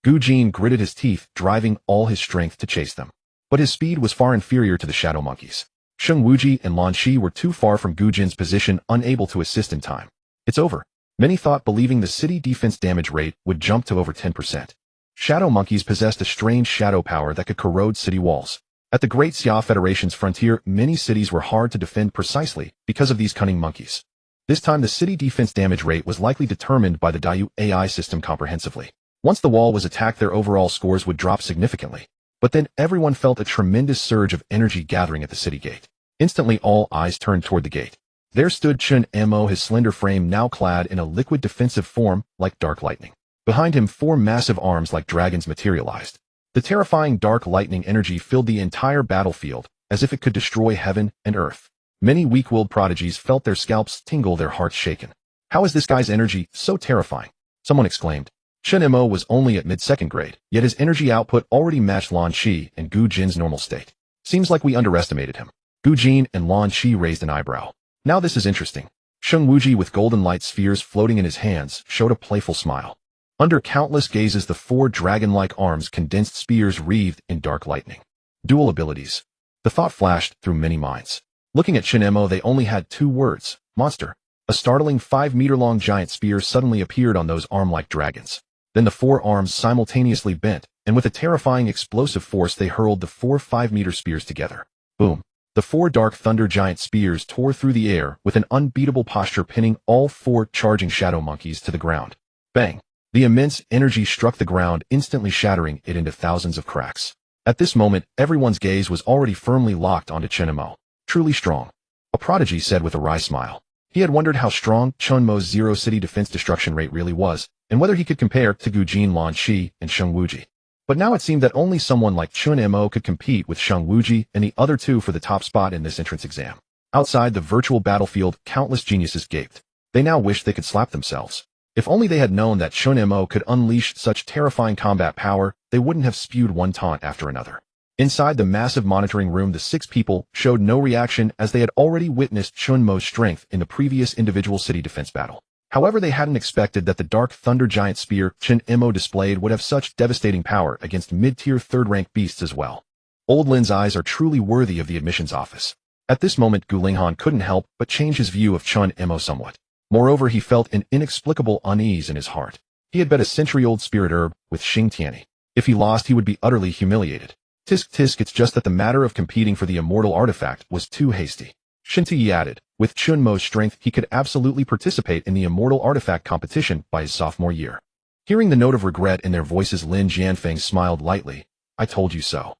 Gu Jin gritted his teeth, driving all his strength to chase them. But his speed was far inferior to the shadow monkeys. Sheng Wuji and Lan Shi were too far from Gu Jin's position, unable to assist in time. It's over. Many thought, believing the city defense damage rate would jump to over 10%. Shadow monkeys possessed a strange shadow power that could corrode city walls. At the Great Xia Federation's frontier, many cities were hard to defend precisely because of these cunning monkeys. This time, the city defense damage rate was likely determined by the Daiyu AI system comprehensively. Once the wall was attacked, their overall scores would drop significantly. But then everyone felt a tremendous surge of energy gathering at the city gate. Instantly, all eyes turned toward the gate. There stood Chen Mo, his slender frame now clad in a liquid defensive form like dark lightning. Behind him, 4 massive arms like dragons materialized. The terrifying dark lightning energy filled the entire battlefield, as if it could destroy heaven and earth. Many weak-willed prodigies felt their scalps tingle, their hearts shaken. How is this guy's energy so terrifying? Someone exclaimed. Chen Mo was only at mid-second grade, yet his energy output already matched Lan Qi and Gu Jin's normal state. Seems like we underestimated him. Gu Jin and Lan Qi raised an eyebrow. Now this is interesting. Sheng Wuji, with golden light spheres floating in his hands, showed a playful smile. Under countless gazes, the four dragon-like arms condensed spears wreathed in dark lightning. Dual abilities. The thought flashed through many minds. Looking at Chen Mo, they only had two words: monster. A startling 5-meter-long giant spear suddenly appeared on those arm-like dragons. Then the four arms simultaneously bent, and with a terrifying explosive force they hurled the four 5-meter spears together. Boom. The four dark thunder giant spears tore through the air with an unbeatable posture, pinning all four charging shadow monkeys to the ground. Bang! The immense energy struck the ground, instantly shattering it into thousands of cracks. At this moment, everyone's gaze was already firmly locked onto Chen Mo. Truly strong. A prodigy said with a wry smile. He had wondered how strong Chen Mo's zero-city defense destruction rate really was, and whether he could compare to Gu Jin, Lan Qi, and Sheng Wuji. But now it seemed that only someone like Chen Mo could compete with Sheng Wuji and the other two for the top spot in this entrance exam. Outside the virtual battlefield, countless geniuses gaped. They now wished they could slap themselves. If only they had known that Chen Mo could unleash such terrifying combat power, they wouldn't have spewed one taunt after another. Inside the massive monitoring room, the 6 people showed no reaction, as they had already witnessed Chen Mo's strength in the previous individual city defense battle. However, they hadn't expected that the Dark Thunder Giant Spear Chen Mo displayed would have such devastating power against mid-tier third-rank beasts as well. Old Lin's eyes are truly worthy of the admissions office. At this moment, Gu Linghan couldn't help but change his view of Chen Mo somewhat. Moreover, he felt an inexplicable unease in his heart. He had bet a century-old spirit herb with Xing Tianyi. If he lost, he would be utterly humiliated. Tisk tisk, it's just that the matter of competing for the immortal artifact was too hasty. Shin Tiyi added, with Chen Mo's strength, he could absolutely participate in the immortal artifact competition by his sophomore year. Hearing the note of regret in their voices, Lin Jianfeng smiled lightly. I told you so.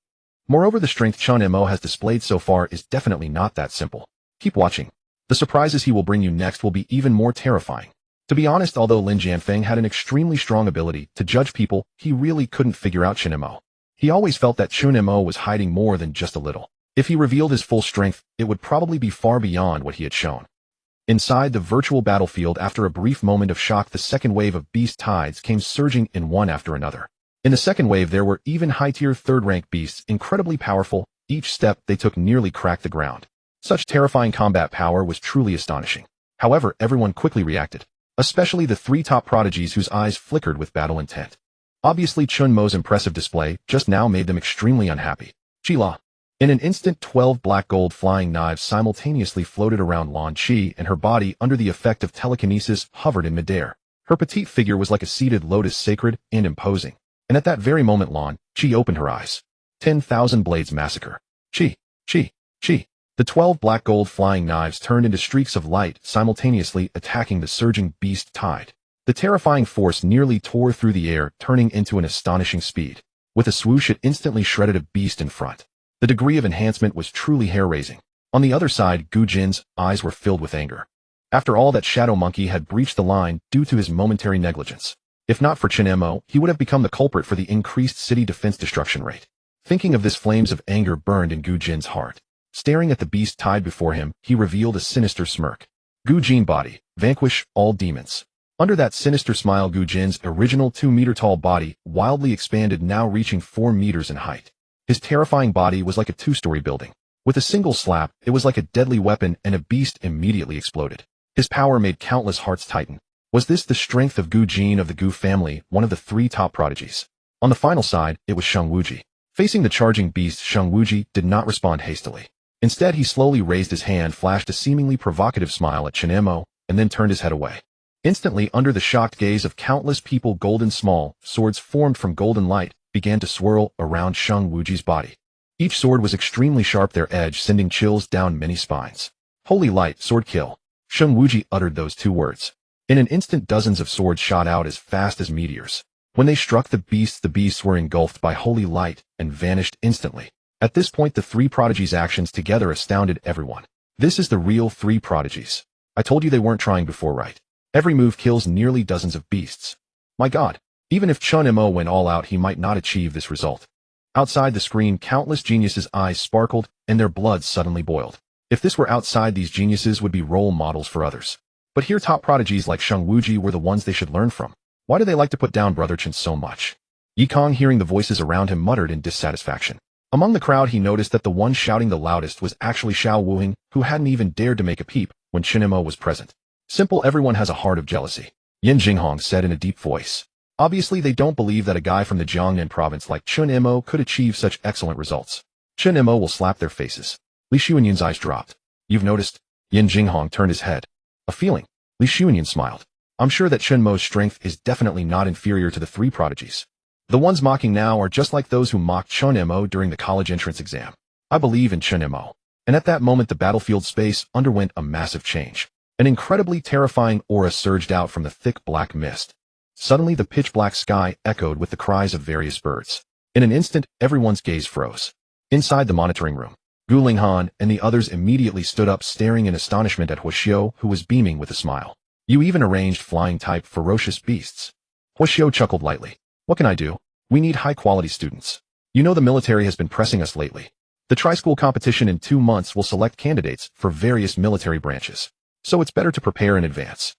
Moreover, the strength Chen Mo has displayed so far is definitely not that simple. Keep watching. The surprises he will bring you next will be even more terrifying. To be honest, although Lin Jianfeng had an extremely strong ability to judge people, he really couldn't figure out Chen Mo. He always felt that Chen Mo was hiding more than just a little. If he revealed his full strength, it would probably be far beyond what he had shown. Inside the virtual battlefield, after a brief moment of shock, the second wave of beast tides came surging in one after another. In the second wave, there were even high-tier third-rank beasts, incredibly powerful. Each step they took nearly cracked the ground. Such terrifying combat power was truly astonishing. However, everyone quickly reacted, especially the 3 top prodigies whose eyes flickered with battle intent. Obviously, Chen Mo's impressive display just now made them extremely unhappy. Qila. In an instant, 12 black-gold flying knives simultaneously floated around Lan Qi, and her body, under the effect of telekinesis, hovered in midair. Her petite figure was like a seated lotus, sacred and imposing. And at that very moment, Lan Qi opened her eyes. 10,000 blades massacre. Qi. The 12 black-gold flying knives turned into streaks of light, simultaneously attacking the surging beast tide. The terrifying force nearly tore through the air, turning into an astonishing speed. With a swoosh, it instantly shredded a beast in front. The degree of enhancement was truly hair-raising. On the other side, Gu Jin's eyes were filled with anger. After all, that shadow monkey had breached the line due to his momentary negligence. If not for Chen Mo, he would have become the culprit for the increased city defense destruction rate. Thinking of this, flames of anger burned in Gu Jin's heart. Staring at the beast tide before him, he revealed a sinister smirk. Gu Jin body, vanquish all demons. Under that sinister smile, Gu Jin's original 2-meter-tall body wildly expanded, now reaching 4 meters in height. His terrifying body was like a 2-story building. With a single slap, it was like a deadly weapon, and a beast immediately exploded. His power made countless hearts tighten. Was this the strength of Gu Jin of the Gu family, one of the 3 top prodigies? On the final side, it was Sheng Wuji. Facing the charging beast, Sheng Wuji did not respond hastily. Instead, he slowly raised his hand, flashed a seemingly provocative smile at Chen Mo, and then turned his head away. Instantly, under the shocked gaze of countless people, golden small swords formed from golden light began to swirl around Sheng Wuji's body. Each sword was extremely sharp, their edge sending chills down many spines. Holy light, sword kill. Sheng Wuji uttered those 2 words. In an instant, dozens of swords shot out as fast as meteors. When they struck the beasts were engulfed by holy light and vanished instantly. At this point, the 3 prodigies' actions together astounded everyone. This is the real 3 prodigies. I told you they weren't trying before, right? Every move kills nearly dozens of beasts. My God, even if Chen Mo went all out, he might not achieve this result. Outside the screen, countless geniuses' eyes sparkled, and their blood suddenly boiled. If this were outside, these geniuses would be role models for others. But here top prodigies like Sheng Wuji were the ones they should learn from. Why do they like to put down Brother Chen so much? Yikong, hearing the voices around him, muttered in dissatisfaction. Among the crowd, he noticed that the one shouting the loudest was actually Xiao Wuhing, who hadn't even dared to make a peep when Chen Mo was present. Simple, everyone has a heart of jealousy, Yin Jinghong said in a deep voice. Obviously, they don't believe that a guy from the Jiangnan Province like Chen Mo could achieve such excellent results. Chen Mo will slap their faces. Li Xuanyun's eyes dropped. You've noticed? Yin Jinghong turned his head. A feeling. Li Xuanyun smiled. I'm sure that Chen Mo's strength is definitely not inferior to the three prodigies. The ones mocking now are just like those who mocked Chen Mo during the college entrance exam. I believe in Chen Mo. And at that moment, the battlefield space underwent a massive change. An incredibly terrifying aura surged out from the thick black mist. Suddenly, the pitch-black sky echoed with the cries of various birds. In an instant, everyone's gaze froze. Inside the monitoring room, Gu Linghan and the others immediately stood up, staring in astonishment at Huoxiu, who was beaming with a smile. You even arranged flying-type ferocious beasts. Huoxiu chuckled lightly. What can I do? We need high-quality students. You know the military has been pressing us lately. The tri-school competition in 2 months will select candidates for various military branches. So it's better to prepare in advance.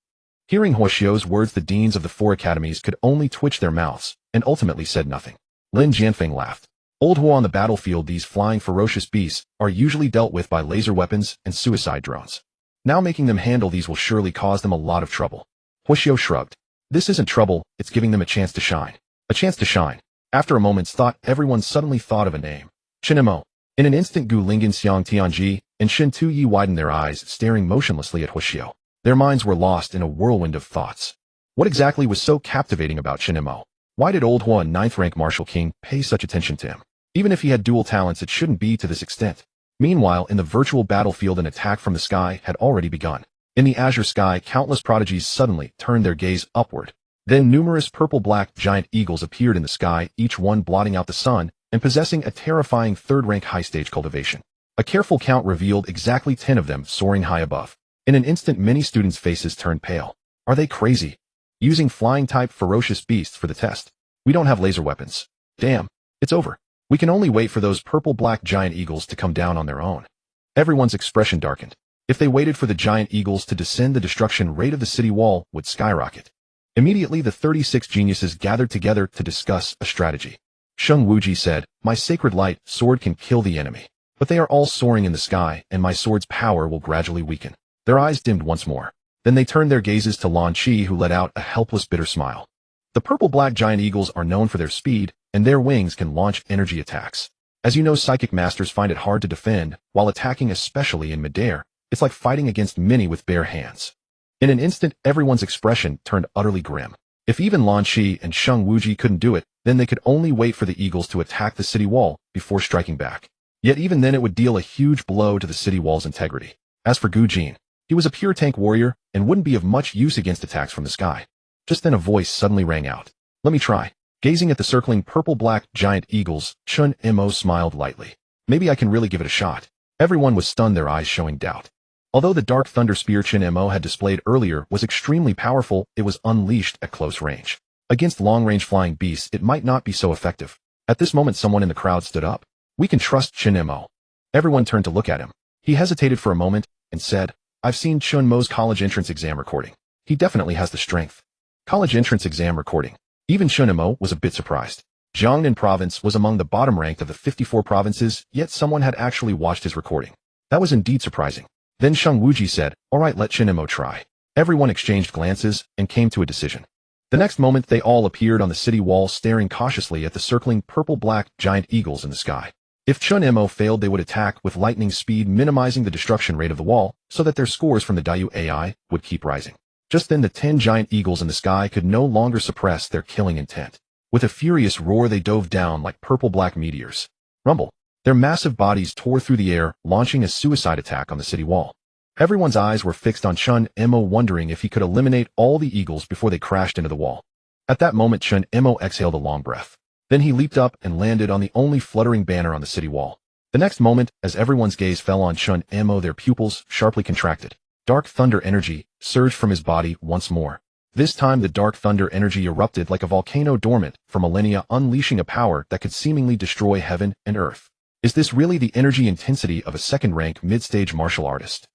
Hearing Huoxiu's words, the deans of the 4 academies could only twitch their mouths and ultimately said nothing. Lin Jianfeng laughed. Old Huo, on the battlefield, these flying ferocious beasts are usually dealt with by laser weapons and suicide drones. Now making them handle these will surely cause them a lot of trouble. Huoxiu shrugged. This isn't trouble, it's giving them a chance to shine. A chance to shine. After a moment's thought, everyone suddenly thought of a name. Chen Mo. In an instant, Gu Linghan, Xiang Tianji, and Shin Tuyi widened their eyes, staring motionlessly at Huoxiu. Their minds were lost in a whirlwind of thoughts. What exactly was so captivating about Chen Mo? Why did old Huo, a 9th-rank martial king, pay such attention to him? Even if he had dual talents, it shouldn't be to this extent. Meanwhile, in the virtual battlefield, an attack from the sky had already begun. In the azure sky, countless prodigies suddenly turned their gaze upward. Then numerous purple-black giant eagles appeared in the sky, each one blotting out the sun and possessing a terrifying 3rd-rank high-stage cultivation. A careful count revealed exactly 10 of them soaring high above. In an instant, many students' faces turned pale. Are they crazy? Using flying-type ferocious beasts for the test. We don't have laser weapons. Damn, it's over. We can only wait for those purple-black giant eagles to come down on their own. Everyone's expression darkened. If they waited for the giant eagles to descend, the destruction rate of the city wall would skyrocket. Immediately, the 36 geniuses gathered together to discuss a strategy. Sheng Wuji said, My sacred light sword can kill the enemy. But they are all soaring in the sky, and my sword's power will gradually weaken. Their eyes dimmed once more. Then they turned their gazes to Lan Qi, who let out a helpless, bitter smile. The purple-black giant eagles are known for their speed, and their wings can launch energy attacks. As you know, psychic masters find it hard to defend, while attacking, especially in midair. It's like fighting against many with bare hands. In an instant, everyone's expression turned utterly grim. If even Lan Qi and Sheng Wuji couldn't do it, then they could only wait for the eagles to attack the city wall before striking back. Yet even then, it would deal a huge blow to the city wall's integrity. As for Gu Jin, he was a pure tank warrior and wouldn't be of much use against attacks from the sky. Just then a voice suddenly rang out. Let me try. Gazing at the circling purple-black giant eagles, Chen Mo smiled lightly. Maybe I can really give it a shot. Everyone was stunned, their eyes showing doubt. Although the dark thunder spear Chen Mo had displayed earlier was extremely powerful, it was unleashed at close range. Against long-range flying beasts, it might not be so effective. At this moment, someone in the crowd stood up. We can trust Chen Mo. Everyone turned to look at him. He hesitated for a moment and said, I've seen Chen Mo's college entrance exam recording. He definitely has the strength. College entrance exam recording. Even Chen Mo was a bit surprised. Jiangnan Province was among the bottom ranked of the 54 provinces, yet someone had actually watched his recording. That was indeed surprising. Then Sheng Wuji said, all right, let Chen Mo try. Everyone exchanged glances and came to a decision. The next moment, they all appeared on the city wall, staring cautiously at the circling purple-black giant eagles in the sky. If Chen Mo failed, they would attack with lightning speed, minimizing the destruction rate of the wall, so that their scores from the Dayu AI would keep rising. Just then, the 10 giant eagles in the sky could no longer suppress their killing intent. With a furious roar, they dove down like purple-black meteors. Rumble. Their massive bodies tore through the air, launching a suicide attack on the city wall. Everyone's eyes were fixed on Chen Mo, wondering if he could eliminate all the eagles before they crashed into the wall. At that moment, Chen Mo exhaled a long breath. Then he leaped up and landed on the only fluttering banner on the city wall. The next moment, as everyone's gaze fell on Chen Mo, their pupils sharply contracted. Dark thunder energy surged from his body once more. This time, the dark thunder energy erupted like a volcano dormant for millennia, unleashing a power that could seemingly destroy heaven and earth. Is this really the energy intensity of a second-rank mid-stage martial artist?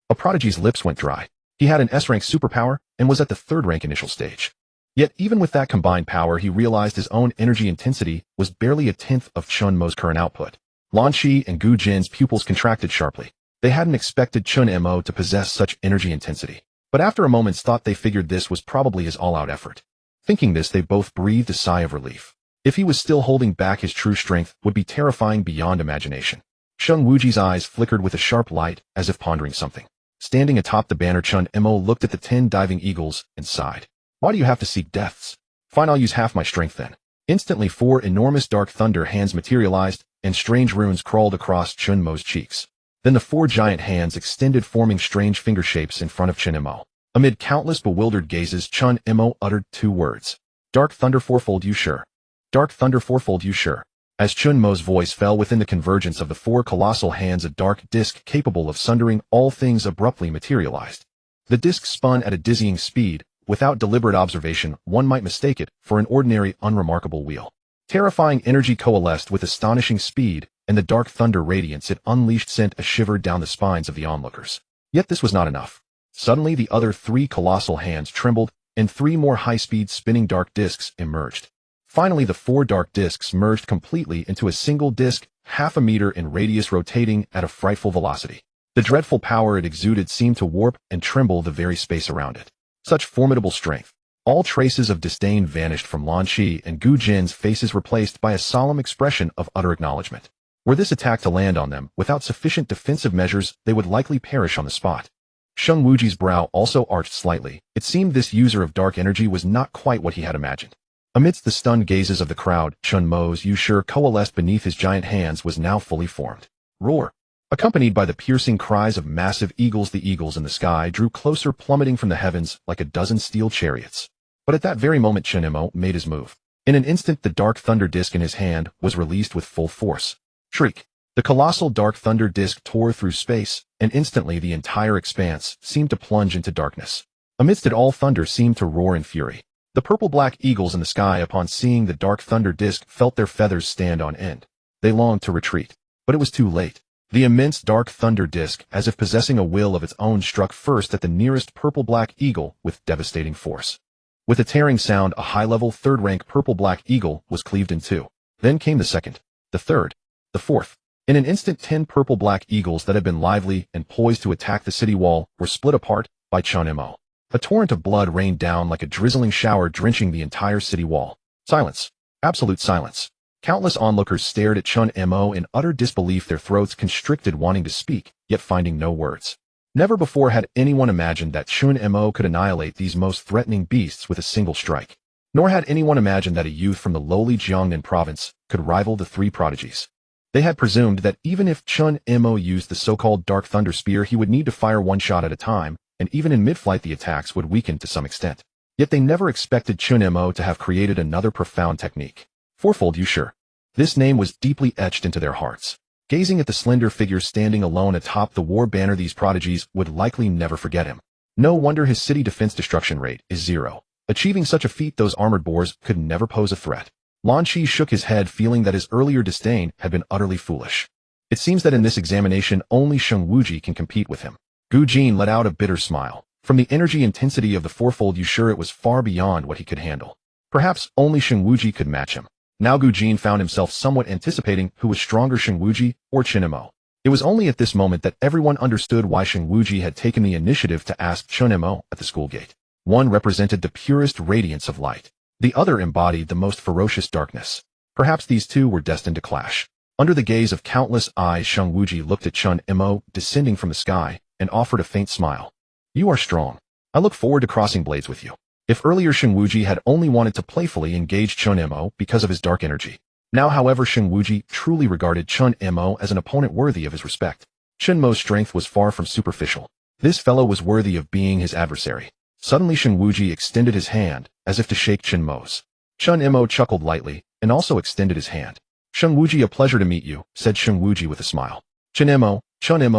A prodigy's lips went dry. He had an S-rank superpower and was at the third-rank initial stage. Yet even with that combined power, he realized his own energy intensity was barely a tenth of Chen Mo's current output. Lan Shi and Gu Jin's pupils contracted sharply. They hadn't expected Chen Mo to possess such energy intensity. But after a moment's thought, they figured this was probably his all-out effort. Thinking this, they both breathed a sigh of relief. If he was still holding back, his true strength would be terrifying beyond imagination. Sheng Wuji's eyes flickered with a sharp light, as if pondering something. Standing atop the banner, Chen Mo looked at the 10 diving eagles and sighed. Why do you have to seek deaths? Fine, I'll use half my strength then. Instantly, 4 enormous dark thunder hands materialized, and strange runes crawled across Chen Mo's cheeks. Then the 4 giant hands extended, forming strange finger shapes in front of Chen Mo. Amid countless bewildered gazes, Chen Mo uttered 2 words. Dark thunder fourfold, you sure? Dark thunder fourfold, you sure? As Chen Mo's voice fell within the convergence of the 4 colossal hands, a dark disk capable of sundering all things abruptly materialized. The disk spun at a dizzying speed. Without deliberate observation, one might mistake it for an ordinary, unremarkable wheel. Terrifying energy coalesced with astonishing speed, and the dark thunder radiance it unleashed sent a shiver down the spines of the onlookers. Yet this was not enough. Suddenly the other 3 colossal hands trembled, and 3 more high-speed spinning dark disks emerged. Finally, the 4 dark disks merged completely into a single disk, half a meter in radius, rotating at a frightful velocity. The dreadful power it exuded seemed to warp and tremble the very space around it. Such formidable strength. All traces of disdain vanished from Lan Shi and Gu Jin's faces, replaced by a solemn expression of utter acknowledgement. Were this attack to land on them, without sufficient defensive measures, they would likely perish on the spot. Sheng Wuji's brow also arched slightly. It seemed this user of dark energy was not quite what he had imagined. Amidst the stunned gazes of the crowd, Chen Mo's you-sure coalesced beneath his giant hands was now fully formed. Roar! Accompanied by the piercing cries of massive eagles, the eagles in the sky drew closer, plummeting from the heavens like a dozen steel chariots. But at that very moment, Chen Mo made his move. In an instant, the dark thunder disk in his hand was released with full force. Shriek! The colossal dark thunder disk tore through space, and instantly the entire expanse seemed to plunge into darkness. Amidst it all, thunder seemed to roar in fury. The purple-black eagles in the sky, upon seeing the dark thunder disk, felt their feathers stand on end. They longed to retreat, but it was too late. The immense dark thunder disk, as if possessing a will of its own, struck first at the nearest purple-black eagle with devastating force. With a tearing sound, a high-level third-rank purple-black eagle was cleaved in 2. Then came the second, the third, the fourth. In an instant, 10 purple-black eagles that had been lively and poised to attack the city wall were split apart by Chen Mo. A torrent of blood rained down like a drizzling shower, drenching the entire city wall. Silence. Absolute silence. Countless onlookers stared at Chen Mo in utter disbelief, their throats constricted, wanting to speak, yet finding no words. Never before had anyone imagined that Chen Mo could annihilate these most threatening beasts with a single strike. Nor had anyone imagined that a youth from the lowly Jiangnan Province could rival the 3 prodigies. They had presumed that even if Chen Mo used the so-called Dark Thunder Spear, he would need to fire one shot at a time, and even in mid-flight the attacks would weaken to some extent. Yet they never expected Chen Mo to have created another profound technique. Fourfold, you sure? This name was deeply etched into their hearts. Gazing at the slender figure standing alone atop the war banner, these prodigies would likely never forget him. No wonder his city defense destruction rate is 0. Achieving such a feat, those armored boars could never pose a threat. Lan Shi shook his head, feeling that his earlier disdain had been utterly foolish. It seems that in this examination only Sheng Wuji can compete with him. Gu Jin let out a bitter smile. From the energy intensity of the fourfold, you sure, it was far beyond what he could handle. Perhaps only Sheng Wuji could match him. Now Gu Jin found himself somewhat anticipating who was stronger, Sheng Wuji or Chen Mo. It was only at this moment that everyone understood why Sheng Wuji had taken the initiative to ask Chen Mo at the school gate. One represented the purest radiance of light. The other embodied the most ferocious darkness. Perhaps these 2 were destined to clash. Under the gaze of countless eyes, Sheng Wuji looked at Chen Mo descending from the sky and offered a faint smile. You are strong. I look forward to crossing blades with you. If earlier Sheng Wuji had only wanted to playfully engage Chen Mo because of his dark energy. Now, however, Sheng Wuji truly regarded Chen Mo as an opponent worthy of his respect. Chen Mo's strength was far from superficial. This fellow was worthy of being his adversary. Suddenly Sheng Wuji extended his hand, as if to shake Chen Mo's. Chen Mo chuckled lightly, and also extended his hand. Sheng Wuji, a pleasure to meet you, said Sheng Wuji with a smile. Chen Mo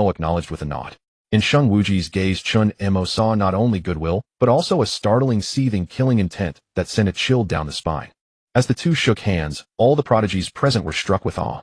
acknowledged with a nod. In Sheng Wuji's gaze, Chen Mo saw not only goodwill, but also a startling, seething, killing intent that sent a chill down the spine. As the 2 shook hands, all the prodigies present were struck with awe.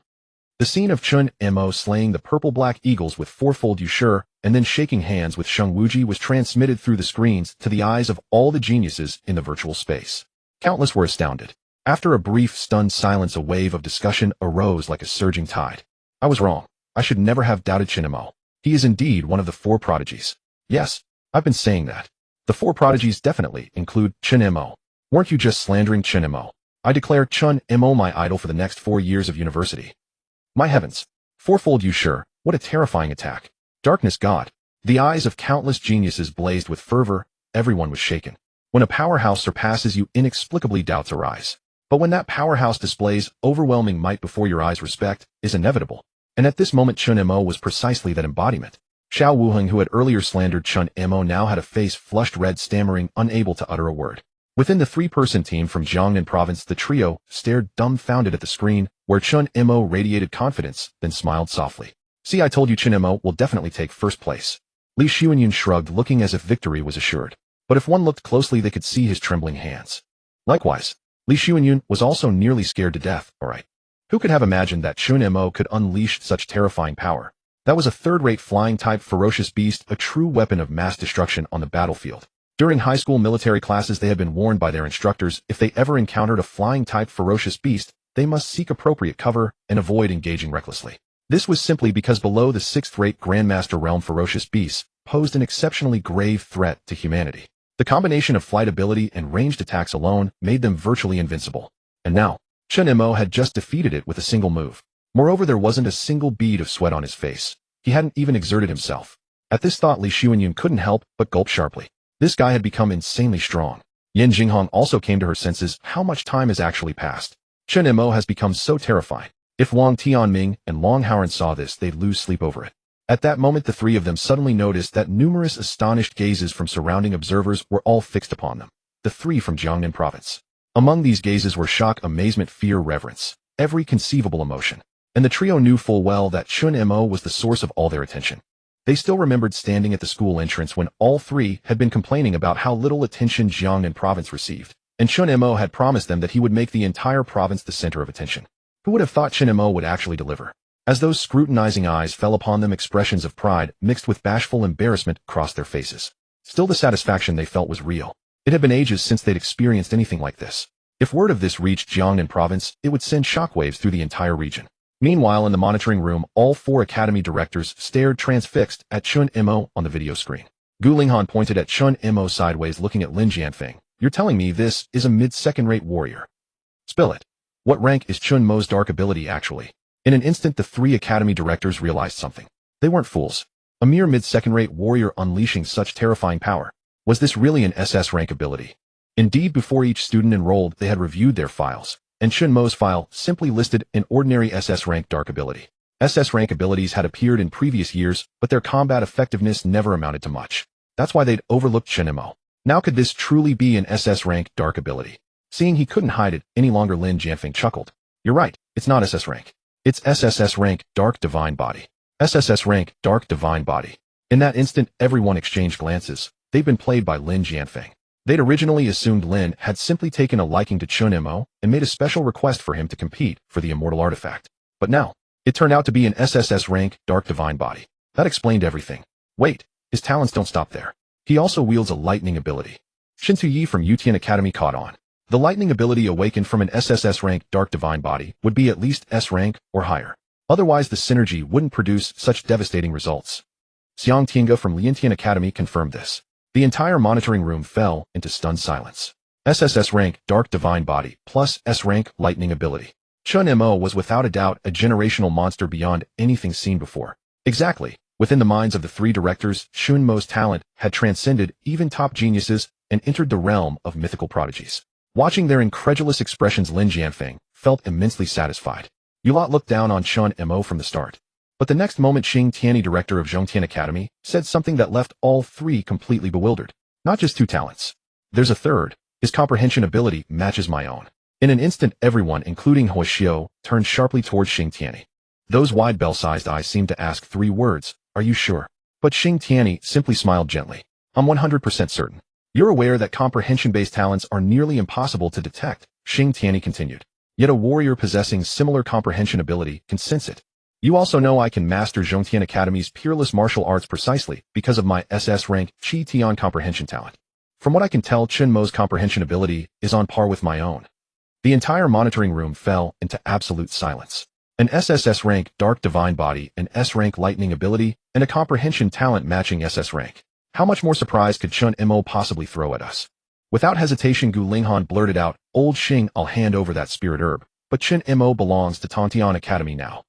The scene of Chen Mo slaying the purple-black eagles with fourfold Yushur and then shaking hands with Sheng Wuji was transmitted through the screens to the eyes of all the geniuses in the virtual space. Countless were astounded. After a brief, stunned silence, a wave of discussion arose like a surging tide. I was wrong. I should never have doubted Chen Mo. He is indeed one of the four prodigies. Yes, I've been saying that. The four prodigies definitely include Chen Mo. Weren't you just slandering Chen Mo? I declare Chen Mo my idol for the next 4 years of university. My heavens. Fourfold Yushur, what a terrifying attack. Darkness God. The eyes of countless geniuses blazed with fervor. Everyone was shaken. When a powerhouse surpasses you, inexplicably doubts arise. But when that powerhouse displays overwhelming might before your eyes, respect is inevitable. And at this moment Chen Mo was precisely that embodiment. Xiao Wuheng, who had earlier slandered Chen Mo, now had a face flushed red, stammering, unable to utter a word. Within the 3-person team from Jiangnan Province, the trio stared dumbfounded at the screen, where Chen Mo radiated confidence, then smiled softly. See, I told you Chen Mo will definitely take first place. Li Xuanyun shrugged, looking as if victory was assured. But if one looked closely, they could see his trembling hands. Likewise, Li Xuanyun was also nearly scared to death. Alright. Who could have imagined that Chen Mo could unleash such terrifying power? That was a third-rate flying-type ferocious beast, a true weapon of mass destruction on the battlefield. During high school military classes, they had been warned by their instructors if they ever encountered a flying-type ferocious beast, they must seek appropriate cover and avoid engaging recklessly. This was simply because below the 6th-rate Grandmaster realm, ferocious beasts posed an exceptionally grave threat to humanity. The combination of flight ability and ranged attacks alone made them virtually invincible. And now, Chen Mo had just defeated it with a single move. Moreover, there wasn't a single bead of sweat on his face. He hadn't even exerted himself. At this thought, Li Xuanyun couldn't help but gulp sharply. This guy had become insanely strong. Yan Jinghong also came to her senses. How much time has actually passed? Chen Mo has become so terrifying. If Wang Tianming and Long Haoran saw this, they'd lose sleep over it. At that moment, the three of them suddenly noticed that numerous astonished gazes from surrounding observers were all fixed upon them. The three from Jiangnan Province. Among these gazes were shock, amazement, fear, reverence, every conceivable emotion. And the trio knew full well that Chen Mo was the source of all their attention. They still remembered standing at the school entrance when all three had been complaining about how little attention Jiangnan Province received, and Chen Mo had promised them that he would make the entire province the center of attention. Who would have thought Chen Mo would actually deliver? As those scrutinizing eyes fell upon them, expressions of pride mixed with bashful embarrassment crossed their faces. Still, the satisfaction they felt was real. It had been ages since they'd experienced anything like this. If word of this reached Jiangnan Province, it would send shockwaves through the entire region. Meanwhile, in the monitoring room, all 4 academy directors stared transfixed at Chen Mo on the video screen. Gu Linghan pointed at Chen Mo sideways, looking at Lin Jianfeng. You're telling me this is a mid-second-rate warrior? Spill it. What rank is Chen Mo's dark ability actually? In an instant, the 3 academy directors realized something. They weren't fools. A mere mid-second-rate warrior unleashing such terrifying power. Was this really an SS rank ability? Indeed, before each student enrolled, they had reviewed their files, and Chen Mo's file simply listed an ordinary SS rank dark ability. SS rank abilities had appeared in previous years, but their combat effectiveness never amounted to much. That's why they'd overlooked Chen Mo. Now could this truly be an SS rank dark ability? Seeing he couldn't hide it any longer, Lin Jianfeng chuckled. You're right, it's not SS rank. It's SSS rank dark divine body. SSS rank dark divine body. In that instant, everyone exchanged glances. They'd been played by Lin Jianfeng. They'd originally assumed Lin had simply taken a liking to Chen Mo and made a special request for him to compete for the immortal artifact. But now, it turned out to be an SSS rank dark divine body. That explained everything. Wait, his talents don't stop there. He also wields a lightning ability. Shin Tuyi from Yutian Academy caught on. The lightning ability awakened from an SSS rank dark divine body would be at least S rank or higher. Otherwise, the synergy wouldn't produce such devastating results. Xiang Tinga from Liantian Academy confirmed this. The entire monitoring room fell into stunned silence. SSS rank dark divine body plus S rank lightning ability. Chen Mo was without a doubt a generational monster beyond anything seen before. Exactly. Within the minds of the 3 directors, Chen Mo's talent had transcended even top geniuses and entered the realm of mythical prodigies. Watching their incredulous expressions, Lin Jianfeng felt immensely satisfied. You lot looked down on Chen Mo from the start. But the next moment, Xing Tianyi, director of Zhongtian Academy, said something that left all 3 completely bewildered. Not just 2 talents. There's a third. His comprehension ability matches my own. In an instant, everyone, including He Xiao, turned sharply towards Xing Tianyi. Those wide bell-sized eyes seemed to ask 3 words. Are you sure? But Xing Tianyi simply smiled gently. I'm 100% certain. You're aware that comprehension-based talents are nearly impossible to detect, Xing Tianyi continued. Yet a warrior possessing similar comprehension ability can sense it. You also know I can master Zhongtian Academy's peerless martial arts precisely because of my SS rank Qi Tian comprehension talent. From what I can tell, Chen Mo's comprehension ability is on par with my own. The entire monitoring room fell into absolute silence. An SSS rank dark divine body, an S rank lightning ability, and a comprehension talent matching SS rank. How much more surprise could Chen Mo possibly throw at us? Without hesitation, Gu Linghan blurted out, "Old Xing, I'll hand over that spirit herb, but Chen Mo belongs to Tantian Academy now.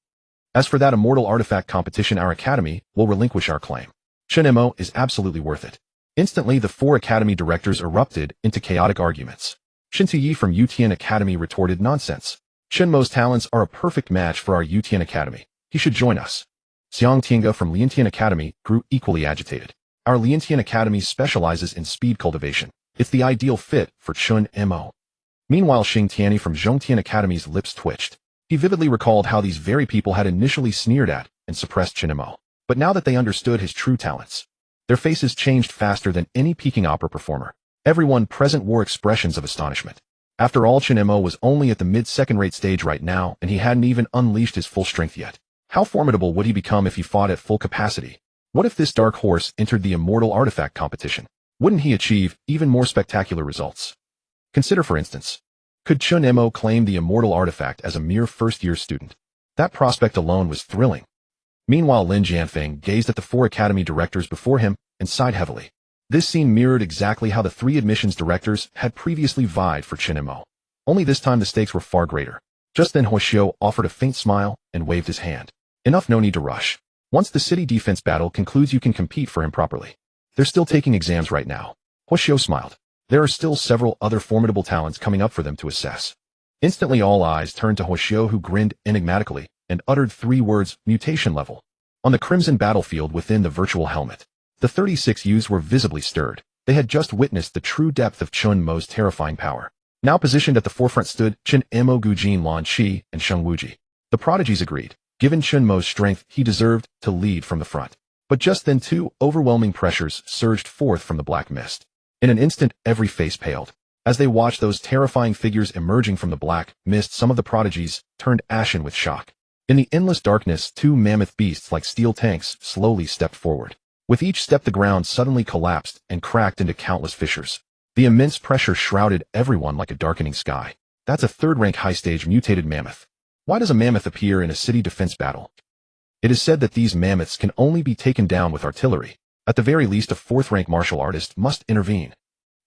As for that immortal artifact competition, our academy will relinquish our claim. Chen Mo is absolutely worth it." Instantly, the 4 academy directors erupted into chaotic arguments. Shin Tuyi from Yutian Academy retorted, "Nonsense. Chen Mo's talents are a perfect match for our Yutian Academy. He should join us." Xiang Tinga from Liantian Academy grew equally agitated. "Our Liantian Academy specializes in speed cultivation. It's the ideal fit for Chen Mo." Meanwhile, Xing Tianyi from Zhongtian Academy's lips twitched. He vividly recalled how these very people had initially sneered at and suppressed Chen Mo. But now that they understood his true talents, their faces changed faster than any Peking opera performer. Everyone present wore expressions of astonishment. After all, Chen Mo was only at the mid-second-rate stage right now, and he hadn't even unleashed his full strength yet. How formidable would he become if he fought at full capacity? What if this dark horse entered the immortal artifact competition? Wouldn't he achieve even more spectacular results? Consider, for instance, could Chen Mo claim the immortal artifact as a mere first-year student? That prospect alone was thrilling. Meanwhile, Lin Jianfeng gazed at the 4 academy directors before him and sighed heavily. This scene mirrored exactly how the 3 admissions directors had previously vied for Chen Mo. Only this time the stakes were far greater. Just then Huoxiu offered a faint smile and waved his hand. "Enough, no need to rush. Once the city defense battle concludes, you can compete for him properly. They're still taking exams right now." Huoxiu smiled. There are still several other formidable talents coming up for them to assess. Instantly all eyes turned to Huoxiu, who grinned enigmatically and uttered 3 words, "mutation level." On the crimson battlefield within the virtual helmet, the 36 youths were visibly stirred. They had just witnessed the true depth of Chen Mo's terrifying power. Now positioned at the forefront stood Chen Mo, Gujin, Lan Qi, and Sheng Wuji. The prodigies agreed. Given Chen Mo's strength, he deserved to lead from the front. But just then 2 overwhelming pressures surged forth from the black mist. In an instant, every face paled. As they watched those terrifying figures emerging from the black mist, some of the prodigies turned ashen with shock. In the endless darkness, 2 mammoth beasts like steel tanks slowly stepped forward. With each step, the ground suddenly collapsed and cracked into countless fissures. The immense pressure shrouded everyone like a darkening sky. That's a 3rd-rank high-stage mutated mammoth. Why does a mammoth appear in a city defense battle? It is said that these mammoths can only be taken down with artillery. At the very least, a 4th-rank martial artist must intervene.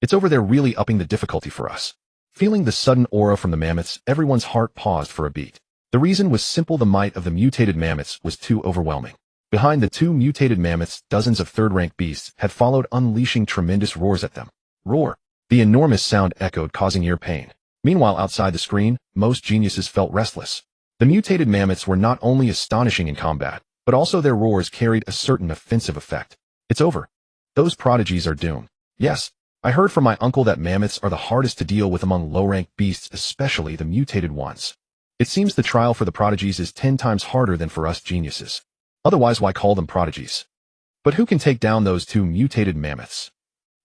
It's over there, really upping the difficulty for us. Feeling the sudden aura from the mammoths, everyone's heart paused for a beat. The reason was simple: the might of the mutated mammoths was too overwhelming. Behind the 2 mutated mammoths, dozens of 3rd-rank beasts had followed, unleashing tremendous roars at them. Roar! The enormous sound echoed, causing ear pain. Meanwhile, outside the screen, most geniuses felt restless. The mutated mammoths were not only astonishing in combat, but also their roars carried a certain offensive effect. It's over. Those prodigies are doomed. Yes, I heard from my uncle that mammoths are the hardest to deal with among low-rank beasts, especially the mutated ones. It seems the trial for the prodigies is 10 times harder than for us geniuses. Otherwise, why call them prodigies? But who can take down those 2 mutated mammoths?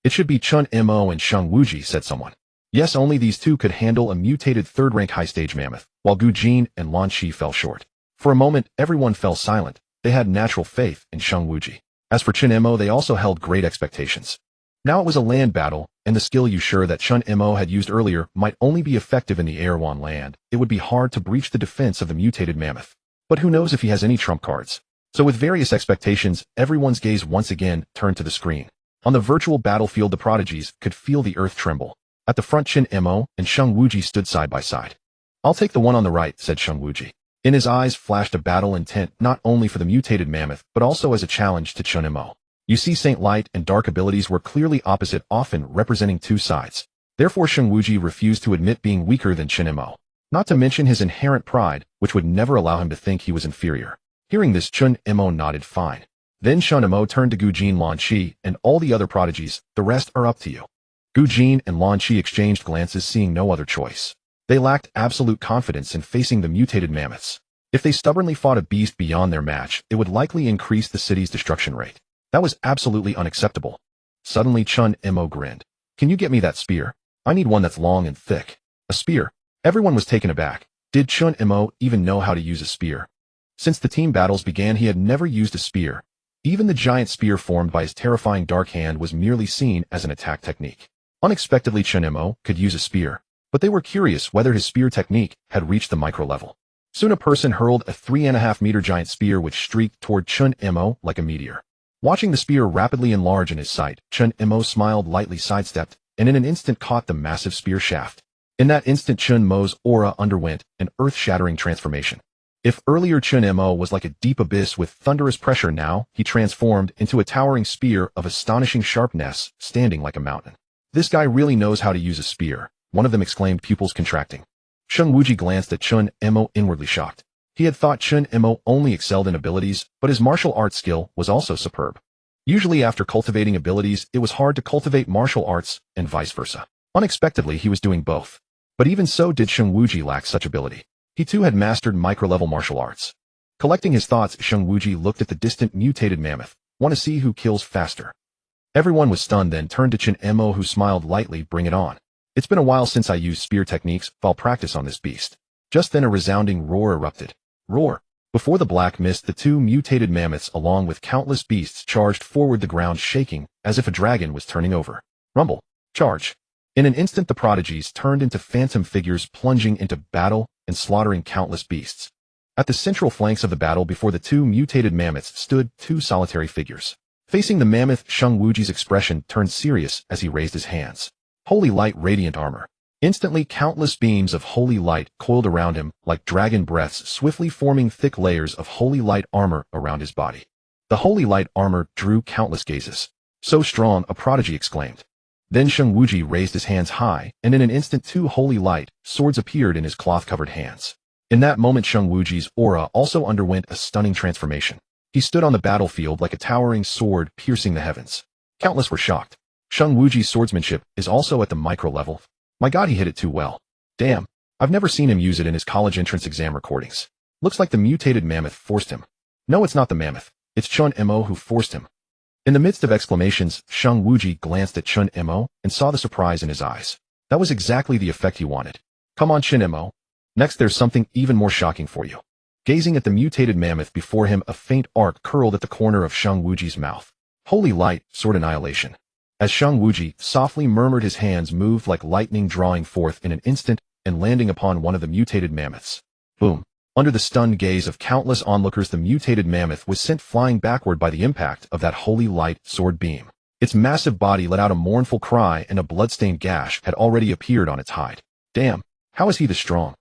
It should be Chen Mo and Sheng Wuji, said someone. Yes, only these 2 could handle a mutated 3rd-rank high-stage mammoth, while Gu Jin and Lan Qi fell short. For a moment, everyone fell silent. They had natural faith in Sheng Wuji. As for Chen Mo, they also held great expectations. Now it was a land battle, and the skill you sure that Chen Mo had used earlier might only be effective in the air. On land, it would be hard to breach the defense of the mutated mammoth. But who knows if he has any trump cards? So with various expectations, everyone's gaze once again turned to the screen. On the virtual battlefield, the prodigies could feel the earth tremble. At the front, Chen Mo and Sheng Wuji stood side by side. "I'll take the one on the right," said Sheng Wuji. In his eyes flashed a battle intent, not only for the mutated mammoth, but also as a challenge to Chen Mo. You see, Saint Light and Dark abilities were clearly opposite, often representing 2 sides. Therefore, Sheng Wuji refused to admit being weaker than Chen Mo. Not to mention his inherent pride, which would never allow him to think he was inferior. Hearing this, Chen Mo nodded fine. Then Chen Mo turned to Gu Jin, Lan Qi, and all the other prodigies. "The rest are up to you." Gu Jin and Lan Qi exchanged glances, seeing no other choice. They lacked absolute confidence in facing the mutated mammoths. If they stubbornly fought a beast beyond their match, it would likely increase the city's destruction rate. That was absolutely unacceptable. Suddenly, Chen Mo grinned. "Can you get me that spear? I need one that's long and thick." A spear? Everyone was taken aback. Did Chen Mo even know how to use a spear? Since the team battles began, he had never used a spear. Even the giant spear formed by his terrifying dark hand was merely seen as an attack technique. Unexpectedly, Chen Mo could use a spear, but they were curious whether his spear technique had reached the micro level. Soon a person hurled a 3.5-meter giant spear which streaked toward Chen Mo like a meteor. Watching the spear rapidly enlarge in his sight, Chen Mo smiled, lightly sidestepped, and in an instant caught the massive spear shaft. In that instant, Chen Mo's aura underwent an earth-shattering transformation. If earlier Chen Mo was like a deep abyss with thunderous pressure, now he transformed into a towering spear of astonishing sharpness, standing like a mountain. This guy really knows how to use a spear, one of them exclaimed, pupils contracting. Sheng Wuji glanced at Chen Mo, inwardly shocked. He had thought Chen Mo only excelled in abilities, but his martial arts skill was also superb. Usually after cultivating abilities, it was hard to cultivate martial arts, and vice versa. Unexpectedly, he was doing both. But even so, did Sheng Wuji lack such ability? He too had mastered micro-level martial arts. Collecting his thoughts, Sheng Wuji looked at the distant mutated mammoth. Want to see who kills faster? Everyone was stunned, then turned to Chen Mo, who smiled lightly. Bring it on. It's been a while since I used spear techniques. I'll practice on this beast. Just then a resounding roar erupted. Roar! Before the black mist, the two mutated mammoths along with countless beasts charged forward, the ground shaking as if a dragon was turning over. Rumble! Charge! In an instant the prodigies turned into phantom figures, plunging into battle and slaughtering countless beasts. At the central flanks of the battle before the two mutated mammoths stood two solitary figures. Facing the mammoth, Sheng Wuji's expression turned serious as he raised his hands. Holy light, radiant armor. Instantly countless beams of holy light coiled around him like dragon breaths, swiftly forming thick layers of holy light armor around his body. The holy light armor drew countless gazes. So strong, a prodigy exclaimed. Then Sheng Wuji raised his hands high, and in an instant two holy light swords appeared in his cloth-covered hands. In that moment, Sheng Wuji's aura also underwent a stunning transformation. He stood on the battlefield like a towering sword piercing the heavens. Countless were shocked. Sheng Wuji's swordsmanship is also at the micro level. My god, he hit it too well. Damn, I've never seen him use it in his college entrance exam recordings. Looks like the mutated mammoth forced him. No, it's not the mammoth. It's Chen Mo who forced him. In the midst of exclamations, Sheng Wuji glanced at Chen Mo and saw the surprise in his eyes. That was exactly the effect he wanted. Come on, Chen Mo. Next, there's something even more shocking for you. Gazing at the mutated mammoth before him, a faint arc curled at the corner of Sheng Wuji's mouth. Holy light, sword annihilation. As Sheng Wuji softly murmured, his hands moved like lightning, drawing forth in an instant and landing upon one of the mutated mammoths. Boom. Under the stunned gaze of countless onlookers, the mutated mammoth was sent flying backward by the impact of that holy light sword beam. Its massive body let out a mournful cry, and a blood-stained gash had already appeared on its hide. Damn, how is he this strong?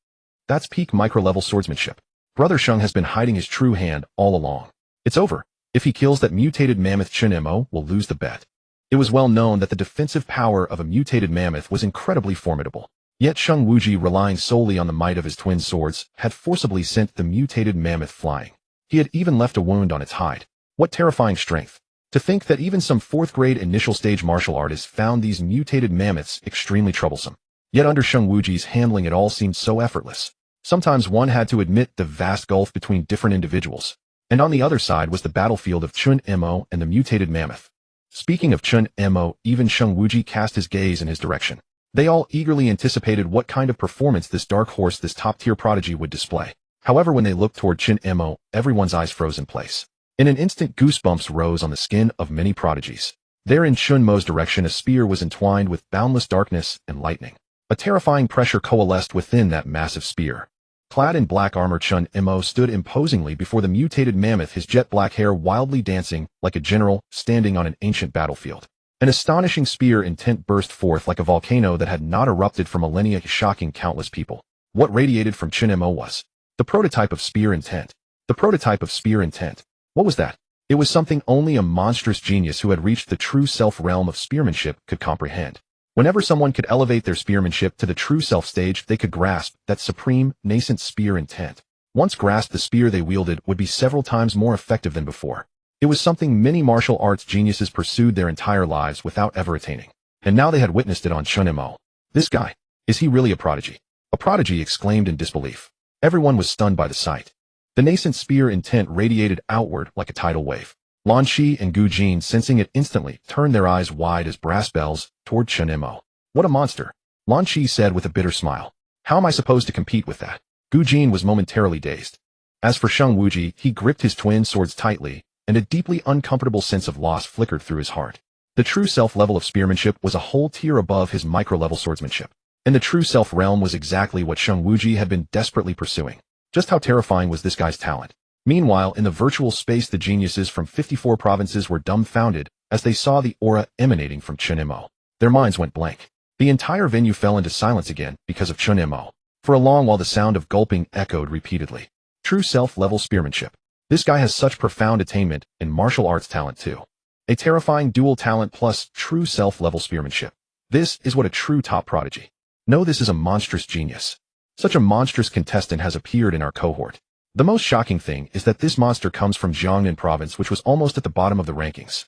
That's peak micro-level swordsmanship. Brother Sheng has been hiding his true hand all along. It's over. If he kills that mutated mammoth, Chen Mo will lose the bet. It was well known that the defensive power of a mutated mammoth was incredibly formidable. Yet Sheng Wuji, relying solely on the might of his twin swords, had forcibly sent the mutated mammoth flying. He had even left a wound on its hide. What terrifying strength! To think that even some 4th-grade initial stage martial artists found these mutated mammoths extremely troublesome. Yet under Sheng Wuji's handling, it all seemed so effortless. Sometimes one had to admit the vast gulf between different individuals. And on the other side was the battlefield of Chen Mo and the mutated mammoth. Speaking of Chen Mo, even Sheng Wuji cast his gaze in his direction. They all eagerly anticipated what kind of performance this dark horse, this top-tier prodigy, would display. However, when they looked toward Chen Mo, everyone's eyes froze in place. In an instant, goosebumps rose on the skin of many prodigies. There in Chen Mo's direction, a spear was entwined with boundless darkness and lightning. A terrifying pressure coalesced within that massive spear. Clad in black armor, Chen Mo stood imposingly before the mutated mammoth, his jet black hair wildly dancing like a general standing on an ancient battlefield. An astonishing spear intent burst forth like a volcano that had not erupted for millennia, shocking countless people. What radiated from Chen Mo was the prototype of spear intent. The prototype of spear intent. What was that? It was something only a monstrous genius who had reached the true self realm of spearmanship could comprehend. Whenever someone could elevate their spearmanship to the true self stage, they could grasp that supreme, nascent spear intent. Once grasped, the spear they wielded would be several times more effective than before. It was something many martial arts geniuses pursued their entire lives without ever attaining. And now they had witnessed it on Chen Mo. This guy, is he really a prodigy? A prodigy, exclaimed in disbelief. Everyone was stunned by the sight. The nascent spear intent radiated outward like a tidal wave. Lan Shi and Gu Jin, sensing it instantly, turned their eyes wide as brass bells toward Chen Mo. What a monster! Lan Shi said with a bitter smile. How am I supposed to compete with that? Gu Jin was momentarily dazed. As for Shang Wuji, he gripped his twin swords tightly, and a deeply uncomfortable sense of loss flickered through his heart. The true self level of spearmanship was a whole tier above his micro-level swordsmanship. And the true self realm was exactly what Shang Wuji had been desperately pursuing. Just how terrifying was this guy's talent? Meanwhile, in the virtual space, the geniuses from 54 provinces were dumbfounded as they saw the aura emanating from Chen Mo. Their minds went blank. The entire venue fell into silence again because of Chen Mo. For a long while the sound of gulping echoed repeatedly. True self-level spearmanship. This guy has such profound attainment in martial arts talent too. A terrifying dual talent plus true self-level spearmanship. This is what a true top prodigy. No, this is a monstrous genius. Such a monstrous contestant has appeared in our cohort. The most shocking thing is that this monster comes from Jiangnan Province, which was almost at the bottom of the rankings.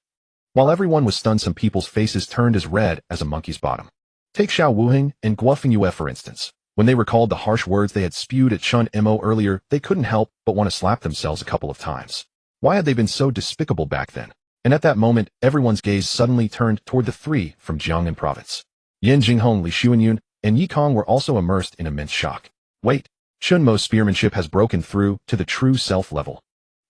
While everyone was stunned, some people's faces turned as red as a monkey's bottom. Take Xiao Wuheng and Guo Fengyue for instance. When they recalled the harsh words they had spewed at Chen Mo earlier, they couldn't help but want to slap themselves a couple of times. Why had they been so despicable back then? And at that moment, everyone's gaze suddenly turned toward the three from Jiangnan Province. Yan Jinghong, Li Xuanyun, and Yi Kong were also immersed in immense shock. Wait, Chen Mo's spearmanship has broken through to the true self level.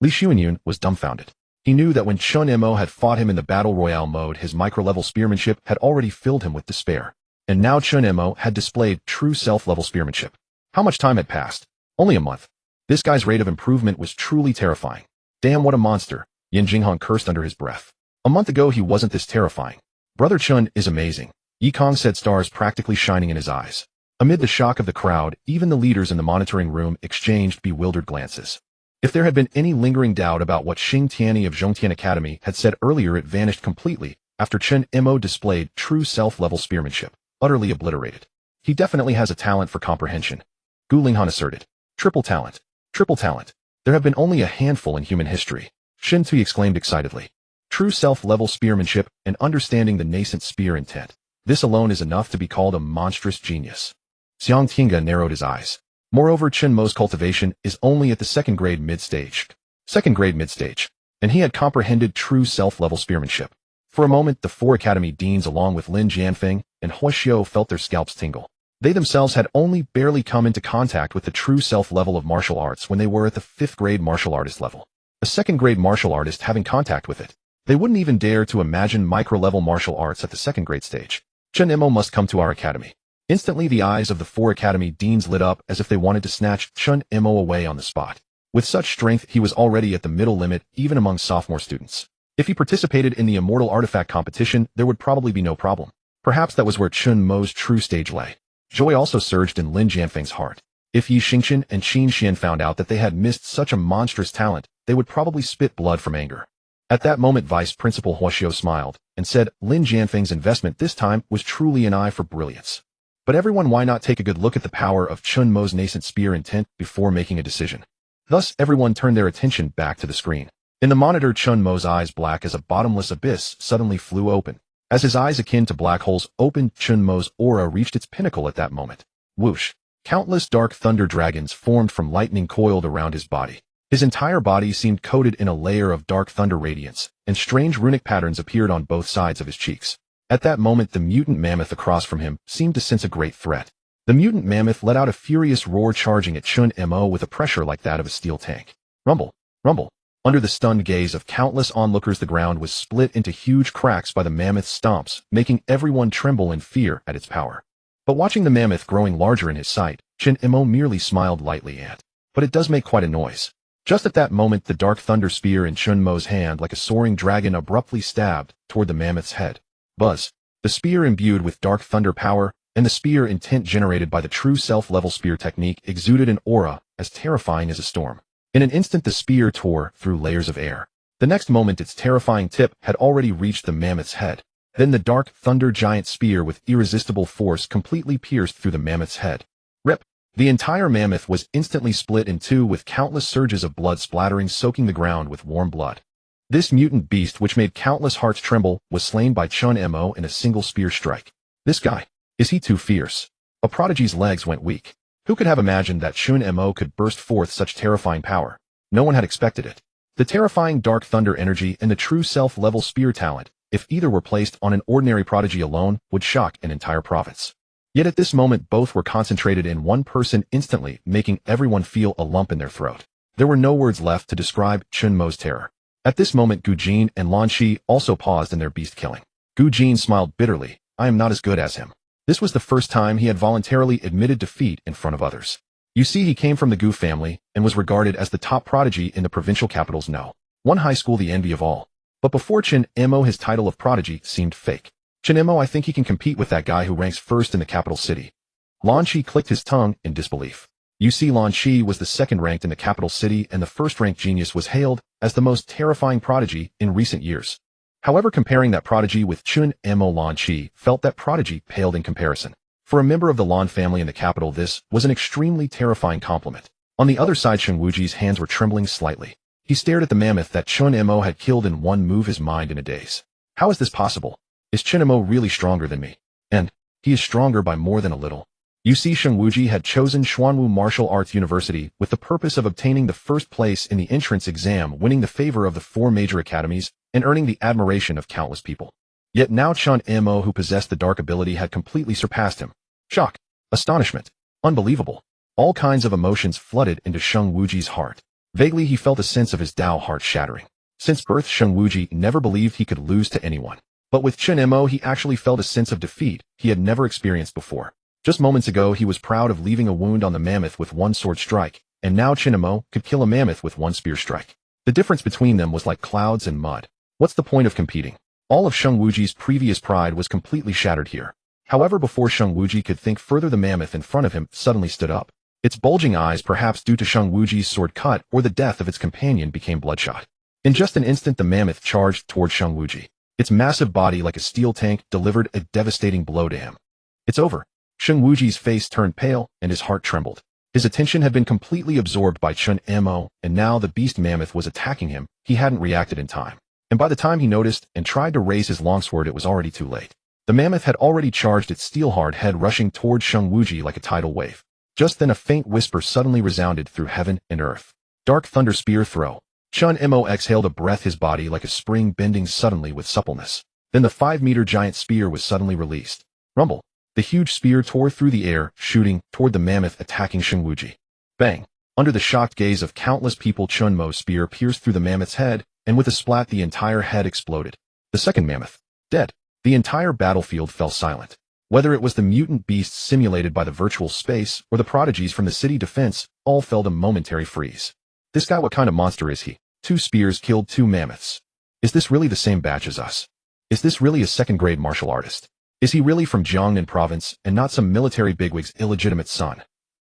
Li Xuanyun was dumbfounded. He knew that when Chen Mo had fought him in the battle royale mode, his micro-level spearmanship had already filled him with despair. And now Chen Mo had displayed true self-level spearmanship. How much time had passed? Only a month. This guy's rate of improvement was truly terrifying. Damn, what a monster, Yan Jinghong cursed under his breath. A month ago he wasn't this terrifying. Brother Chen is amazing, Yi Kong said, stars practically shining in his eyes. Amid the shock of the crowd, even the leaders in the monitoring room exchanged bewildered glances. If there had been any lingering doubt about what Xing Tianyi of Zhongtian Academy had said earlier, it vanished completely after Chen Mo displayed true self-level spearmanship, utterly obliterated. He definitely has a talent for comprehension, Gu Linghan asserted. Triple talent. Triple talent. There have been only a handful in human history, Shin Tui exclaimed excitedly. True self-level spearmanship and understanding the nascent spear intent. This alone is enough to be called a monstrous genius. Xiang Tinga narrowed his eyes. Moreover, Chen Mo's cultivation is only at the second grade mid-stage. Second grade mid-stage. And he had comprehended true self-level spearmanship. For a moment, the four academy deans along with Lin Jianfeng and Hua Xiu felt their scalps tingle. They themselves had only barely come into contact with the true self-level of martial arts when they were at the 5th grade martial artist level. A second grade martial artist having contact with it. They wouldn't even dare to imagine micro-level martial arts at the second grade stage. Chen Mo must come to our academy. Instantly the eyes of the four academy deans lit up as if they wanted to snatch Chen Mo away on the spot. With such strength, he was already at the middle limit even among sophomore students. If he participated in the immortal artifact competition, there would probably be no problem. Perhaps that was where Chen Mo's true stage lay. Joy also surged in Lin Jianfeng's heart. If Yi Xingchen and Qin Xian found out that they had missed such a monstrous talent, they would probably spit blood from anger. At that moment, Vice Principal Hua Xiu smiled and said Lin Jianfeng's investment this time was truly an eye for brilliance. But everyone, why not take a good look at the power of Chen Mo's nascent spear intent before making a decision? Thus, everyone turned their attention back to the screen. In the monitor, Chen Mo's eyes, black as a bottomless abyss, suddenly flew open. As his eyes akin to black holes opened, Chen Mo's aura reached its pinnacle at that moment. Whoosh! Countless dark thunder dragons formed from lightning coiled around his body. His entire body seemed coated in a layer of dark thunder radiance, and strange runic patterns appeared on both sides of his cheeks. At that moment, the mutant mammoth across from him seemed to sense a great threat. The mutant mammoth let out a furious roar, charging at Chen Mo with a pressure like that of a steel tank. Rumble! Rumble! Under the stunned gaze of countless onlookers, the ground was split into huge cracks by the mammoth's stomps, making everyone tremble in fear at its power. But watching the mammoth growing larger in his sight, Chen Mo merely smiled lightly at. But it does make quite a noise. Just at that moment, the dark thunder spear in Chen Mo's hand, like a soaring dragon, abruptly stabbed toward the mammoth's head. Buzz! The spear imbued with dark thunder power, and the spear intent generated by the true self-level spear technique exuded an aura as terrifying as a storm. In an instant, the spear tore through layers of air. The next moment, its terrifying tip had already reached the mammoth's head. Then the dark thunder giant spear with irresistible force completely pierced through the mammoth's head. Rip! The entire mammoth was instantly split in two, with countless surges of blood splattering, soaking the ground with warm blood. This mutant beast, which made countless hearts tremble, was slain by Chen Mo in a single spear strike. This guy, is he too fierce? A prodigy's legs went weak. Who could have imagined that Chen Mo could burst forth such terrifying power? No one had expected it. The terrifying dark thunder energy and the true self-level spear talent, if either were placed on an ordinary prodigy alone, would shock an entire province. Yet at this moment, both were concentrated in one person instantly, making everyone feel a lump in their throat. There were no words left to describe Chen Mo's terror. At this moment, Gu Jin and Lan Shi also paused in their beast-killing. Gu Jin smiled bitterly. I am not as good as him. This was the first time he had voluntarily admitted defeat in front of others. You see, he came from the Gu family and was regarded as the top prodigy in the provincial capitals. No one high school, the envy of all. But before Chen Mo, his title of prodigy seemed fake. Chen Mo, I think he can compete with that guy who ranks first in the capital city. Lan Shi clicked his tongue in disbelief. You see, Lan Shi was the second ranked in the capital city, and the first-ranked genius was hailed as the most terrifying prodigy in recent years. However, comparing that prodigy with Chen Mo, Lan Shi felt that prodigy paled in comparison. For a member of the Lan family in the capital, this was an extremely terrifying compliment. On the other side, Chen Wuji's hands were trembling slightly. He stared at the mammoth that Chen Mo had killed in one move, his mind in a daze. How is this possible? Is Chen Mo really stronger than me? And he is stronger by more than a little. You see, Chen Wuji had chosen Xuanwu Martial Arts University with the purpose of obtaining the first place in the entrance exam, winning the favor of the 4 major academies, and earning the admiration of countless people. Yet now Chen Mo, who possessed the dark ability, had completely surpassed him. Shock, astonishment, unbelievable. All kinds of emotions flooded into Chen Wuji's heart. Vaguely, he felt a sense of his Dao heart shattering. Since birth, Chen Wuji never believed he could lose to anyone. But with Chen Mo, he actually felt a sense of defeat he had never experienced before. Just moments ago, he was proud of leaving a wound on the mammoth with one sword strike, and now Chen Mo could kill a mammoth with one spear strike. The difference between them was like clouds and mud. What's the point of competing? All of Chen Wuji's previous pride was completely shattered here. However, before Chen Wuji could think further, the mammoth in front of him suddenly stood up. Its bulging eyes, perhaps due to Chen Wuji's sword cut or the death of its companion, became bloodshot. In just an instant, the mammoth charged toward Chen Wuji. Its massive body, like a steel tank, delivered a devastating blow to him. It's over. Chen Wuji's face turned pale and his heart trembled. His attention had been completely absorbed by Chen Mo, and now the beast mammoth was attacking him. He hadn't reacted in time. And by the time he noticed and tried to raise his longsword, it was already too late. The mammoth had already charged its steel-hard head, rushing toward Chen Wuji like a tidal wave. Just then a faint whisper suddenly resounded through heaven and earth. Dark thunder spear throw. Chen Mo exhaled a breath, his body like a spring bending suddenly with suppleness. Then the 5-meter giant spear was suddenly released. Rumble. The huge spear tore through the air, shooting toward the mammoth attacking Chen Wuji. Bang! Under the shocked gaze of countless people, Chen Mo's spear pierced through the mammoth's head, and with a splat the entire head exploded. The second mammoth. Dead. The entire battlefield fell silent. Whether it was the mutant beasts simulated by the virtual space or the prodigies from the city defense, all felt a momentary freeze. This guy, what kind of monster is he? 2 spears killed 2 mammoths. Is this really the same batch as us? Is this really a second-grade martial artist? Is he really from Jiangnan Province and not some military bigwig's illegitimate son?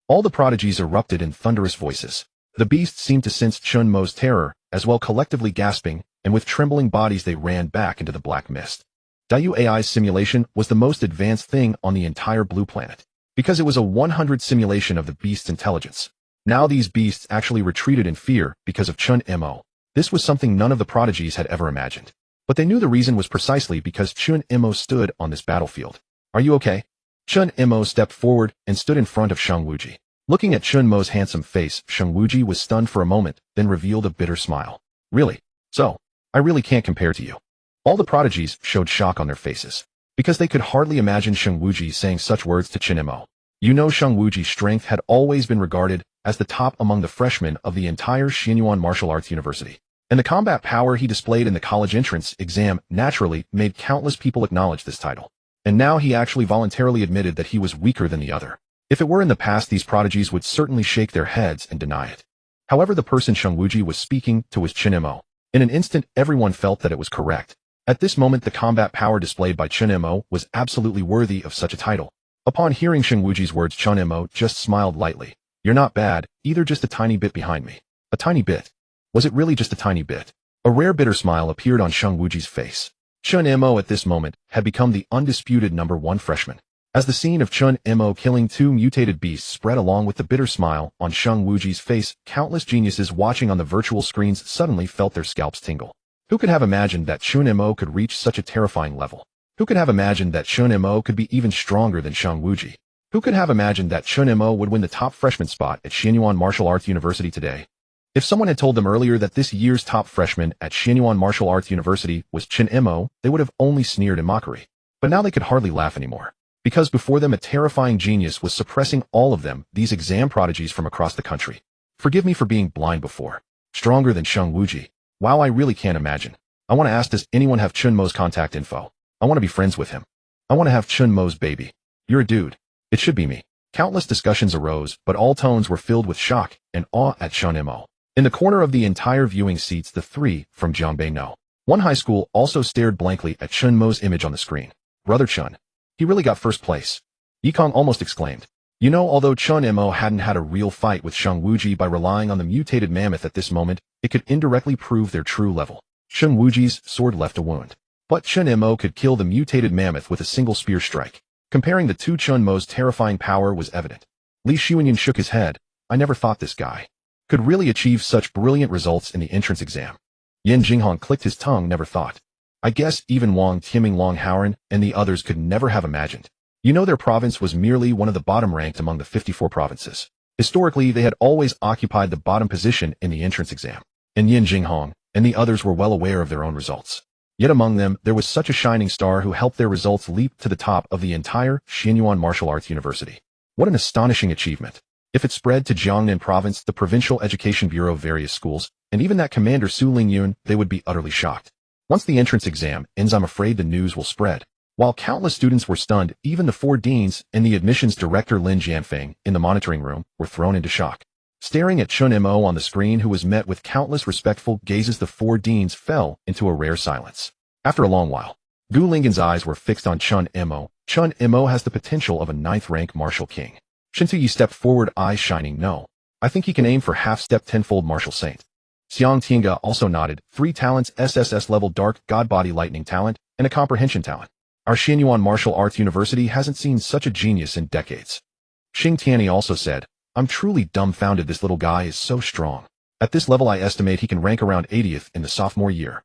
All the prodigies erupted in thunderous voices. The beasts seemed to sense Chen Mo's terror, as well, collectively gasping, and with trembling bodies they ran back into the black mist. Daiyu AI's simulation was the most advanced thing on the entire blue planet, because it was a 100 simulation of the beast's intelligence. Now these beasts actually retreated in fear because of Chen Mo. This was something none of the prodigies had ever imagined. But they knew the reason was precisely because Chen Mo stood on this battlefield. Are you okay? Chen Mo stepped forward and stood in front of Chen Wuji. Looking at Chen Mo's handsome face, Chen Wuji was stunned for a moment, then revealed a bitter smile. Really? So, I really can't compare to you. All the prodigies showed shock on their faces, because they could hardly imagine Chen Wuji saying such words to Chen Mo. You know, Chen Wuji's strength had always been regarded as the top among the freshmen of the entire Jiangnan Martial Arts University. And the combat power he displayed in the college entrance exam naturally made countless people acknowledge this title. And now he actually voluntarily admitted that he was weaker than the other. If it were in the past, these prodigies would certainly shake their heads and deny it. However, the person Chen Wuji was speaking to was Chen Mo. In an instant, everyone felt that it was correct. At this moment, the combat power displayed by Chen Mo was absolutely worthy of such a title. Upon hearing Chen Wuji's words, Chen Mo just smiled lightly. You're not bad, either, just a tiny bit behind me. A tiny bit. Was it really just a tiny bit? A rare bitter smile appeared on Chen Wuji's face. Chen Mo at this moment had become the undisputed #1 freshman. As the scene of Chen Mo killing 2 mutated beasts spread along with the bitter smile on Chen Wuji's face, countless geniuses watching on the virtual screens suddenly felt their scalps tingle. Who could have imagined that Chen Mo could reach such a terrifying level? Who could have imagined that Chen Mo could be even stronger than Chen Wuji? Who could have imagined that Chen Mo would win the top freshman spot at Jiangnan Martial Arts University today? If someone had told them earlier that this year's top freshman at Jiangnan Martial Arts University was Chen Mo, they would have only sneered in mockery. But now they could hardly laugh anymore. Because before them a terrifying genius was suppressing all of them, these exam prodigies from across the country. Forgive me for being blind before. Stronger than Sheng Wuji. Wow, I really can't imagine. I want to ask, does anyone have Chen Mo's contact info? I want to be friends with him. I want to have Chen Mo's baby. You're a dude. It should be me. Countless discussions arose, but all tones were filled with shock and awe at Chen Mo. In the corner of the entire viewing seats, the three from Jiangnan No. 1 high school also stared blankly at Chen Mo's image on the screen. Brother Chen. He really got first place. Yikong almost exclaimed. You know, although Chen Mo hadn't had a real fight with Sheng Wuji by relying on the mutated mammoth at this moment, it could indirectly prove their true level. Sheng Wuji's sword left a wound. But Chen Mo could kill the mutated mammoth with a single spear strike. Comparing the two, Chen Mo's terrifying power was evident. Li Xuanyan shook his head. I never thought this guy could really achieve such brilliant results in the entrance exam. Yan Jinghong clicked his tongue. Never thought. I guess even Wang Timing, Long Howren, and the others could never have imagined. You know, their province was merely one of the bottom ranked among the 54 provinces. Historically, they had always occupied the bottom position in the entrance exam. And Yan Jinghong and the others were well aware of their own results. Yet among them, there was such a shining star who helped their results leap to the top of the entire Xianyuan Martial Arts University. What an astonishing achievement. If it spread to Jiangnan Province, the Provincial Education Bureau, various schools, and even that Commander Su Lingyun, they would be utterly shocked. Once the entrance exam ends, I'm afraid the news will spread. While countless students were stunned, even the 4 deans and the admissions director Lin Jianfeng in the monitoring room were thrown into shock. Staring at Chen Mo on the screen, who was met with countless respectful gazes, the 4 deans fell into a rare silence. After a long while, Gu Linggen's eyes were fixed on Chen Mo. Chen Mo has the potential of a 9th-rank martial king. Shen Tuyi stepped forward, eyes shining. No, I think he can aim for half-step 10-fold martial saint. Xiang Tiange also nodded. 3 talents: SSS level dark god body lightning talent and a comprehension talent. Our Xianyuan Martial Arts University hasn't seen such a genius in decades. Xing Tianyi also said, I'm truly dumbfounded. This little guy is so strong. At this level, I estimate he can rank around 80th in the sophomore year.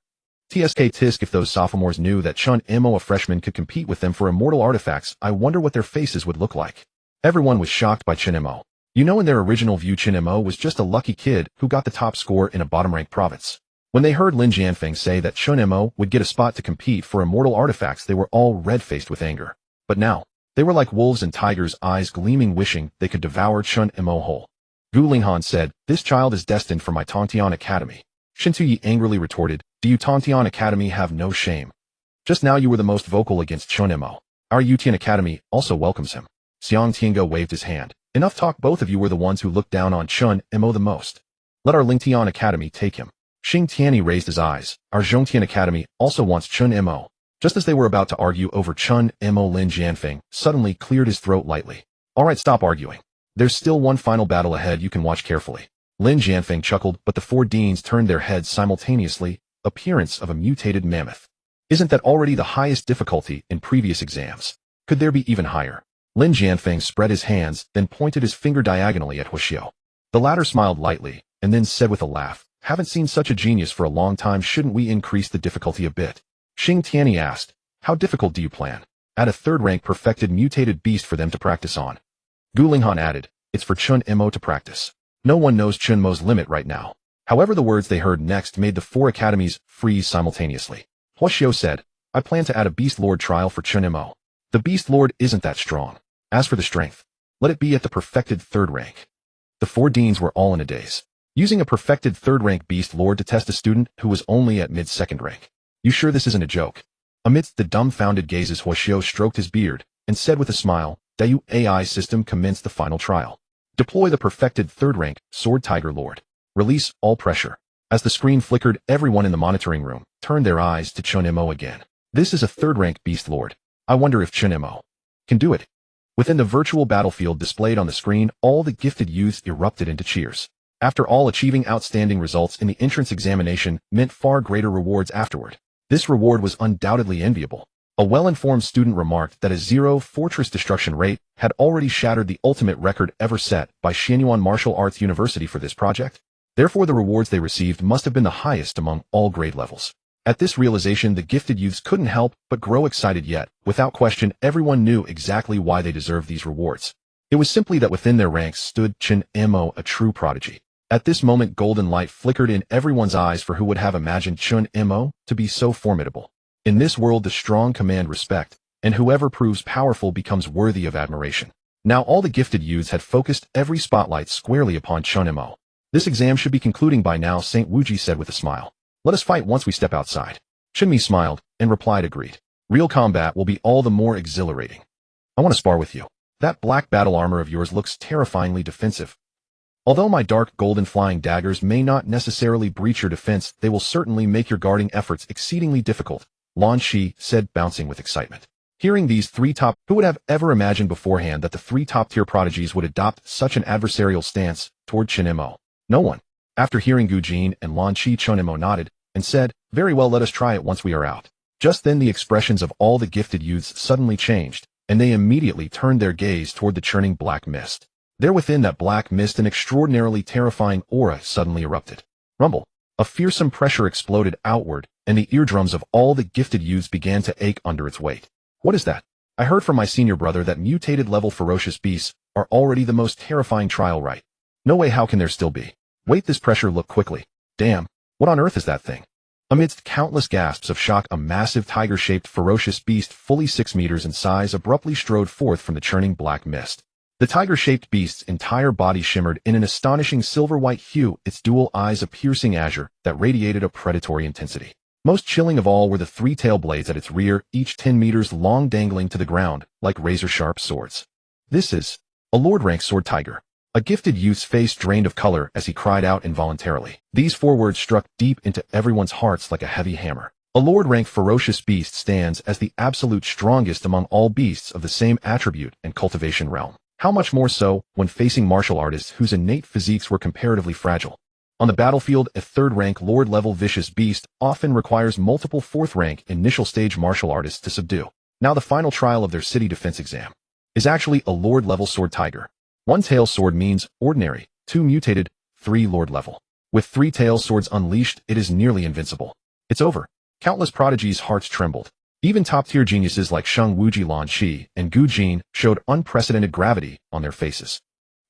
TSK tisk, if those sophomores knew that Chen Mo, a freshman, could compete with them for immortal artifacts, I wonder what their faces would look like. Everyone was shocked by Chen Mo. You know, in their original view, Chen Mo was just a lucky kid who got the top score in a bottom-ranked province. When they heard Lin Jianfeng say that Chen Mo would get a spot to compete for immortal artifacts, they were all red-faced with anger. But now, they were like wolves and tigers, eyes gleaming, wishing they could devour Chen Mo whole. Gu Linghan said, this child is destined for my Tongtian Academy. Shen Tuyi angrily retorted, do you Tongtian Academy have no shame? Just now you were the most vocal against Chen Mo. Our Yutian Academy also welcomes him. Xiang Tiange waved his hand. Enough talk, both of you were the ones who looked down on Chen Mo the most. Let our Lingtian Academy take him. Xing Tianyi raised his eyes. Our Zhongtian Academy also wants Chen Mo. Just as they were about to argue over Chen Mo, Lin Jianfeng suddenly cleared his throat lightly. Alright, stop arguing. There's still one final battle ahead, you can watch carefully. Lin Jianfeng chuckled, but the 4 deans turned their heads simultaneously. Appearance of a mutated mammoth. Isn't that already the highest difficulty in previous exams? Could there be even higher? Lin Jianfeng spread his hands, then pointed his finger diagonally at Huoxiu. The latter smiled lightly, and then said with a laugh, haven't seen such a genius for a long time, shouldn't we increase the difficulty a bit? Xing Tianyi asked, how difficult do you plan? Add a 3rd-rank perfected mutated beast for them to practice on. Gu Linghan added, it's for Chen Mo to practice. No one knows Chen Mo's limit right now. However, the words they heard next made the 4 academies freeze simultaneously. Huoxiu said, I plan to add a Beast Lord trial for Chen Mo. The Beast Lord isn't that strong. As for the strength, let it be at the perfected 3rd rank. The 4 deans were all in a daze. Using a perfected 3rd rank Beast Lord to test a student who was only at mid-2nd rank. You sure this isn't a joke? Amidst the dumbfounded gazes, Huoxiu stroked his beard and said with a smile, Dayu AI system commence the final trial. Deploy the perfected 3rd rank Sword Tiger Lord. Release all pressure. As the screen flickered, everyone in the monitoring room turned their eyes to Chen Mo again. This is a 3rd rank Beast Lord. I wonder if Chen Mo can do it. Within the virtual battlefield displayed on the screen, all the gifted youths erupted into cheers. After all, achieving outstanding results in the entrance examination meant far greater rewards afterward. This reward was undoubtedly enviable. A well-informed student remarked that a 0 fortress destruction rate had already shattered the ultimate record ever set by Xianyuan Martial Arts University for this project. Therefore, the rewards they received must have been the highest among all grade levels. At this realization, the gifted youths couldn't help but grow excited, yet, without question, everyone knew exactly why they deserved these rewards. It was simply that within their ranks stood Chen Mo, a true prodigy. At this moment, golden light flickered in everyone's eyes, for who would have imagined Chen Mo to be so formidable? In this world, the strong command respect, and whoever proves powerful becomes worthy of admiration. Now all the gifted youths had focused every spotlight squarely upon Chen Mo. This exam should be concluding by now, St. Wuji said with a smile. Let us fight once we step outside. Chen Mo smiled and replied agreed. Real combat will be all the more exhilarating. I want to spar with you. That black battle armor of yours looks terrifyingly defensive. Although my dark golden flying daggers may not necessarily breach your defense, they will certainly make your guarding efforts exceedingly difficult, Lan Shi said, bouncing with excitement. Hearing these who would have ever imagined beforehand that the three top-tier prodigies would adopt such an adversarial stance toward Chen Mo? No one. After hearing Gu Jin and Lan Shi, Chen Mo nodded and said, very well, let us try it once we are out. Just then the expressions of all the gifted youths suddenly changed, and they immediately turned their gaze toward the churning black mist. There within that black mist an extraordinarily terrifying aura suddenly erupted. Rumble. A fearsome pressure exploded outward, and the eardrums of all the gifted youths began to ache under its weight. What is that? I heard from my senior brother that mutated level ferocious beasts are already the most terrifying trial, right? No way, how can there still be? Wait, this pressure, look quickly. Damn, what on earth is that thing? Amidst countless gasps of shock, a massive tiger-shaped ferocious beast fully 6 meters in size abruptly strode forth from the churning black mist. The tiger-shaped beast's entire body shimmered in an astonishing silver-white hue, its dual eyes a piercing azure that radiated a predatory intensity. Most chilling of all were the 3 tail blades at its rear, each 10 meters long, dangling to the ground like razor-sharp swords. This is a Lord-rank sword tiger. A gifted youth's face drained of color as he cried out involuntarily. These 4 words struck deep into everyone's hearts like a heavy hammer. A Lord-rank ferocious beast stands as the absolute strongest among all beasts of the same attribute and cultivation realm. How much more so when facing martial artists whose innate physiques were comparatively fragile. On the battlefield, a 3rd-rank Lord-level vicious beast often requires multiple 4th-rank initial-stage martial artists to subdue. Now the final trial of their city defense exam is actually a Lord-level sword tiger. 1 tail sword means ordinary, 2 mutated, 3 Lord-level. With 3 tail swords unleashed, it is nearly invincible. It's over. Countless prodigies' hearts trembled. Even top-tier geniuses like Sheng Wuji, Lan Shi, and Gu Jin showed unprecedented gravity on their faces.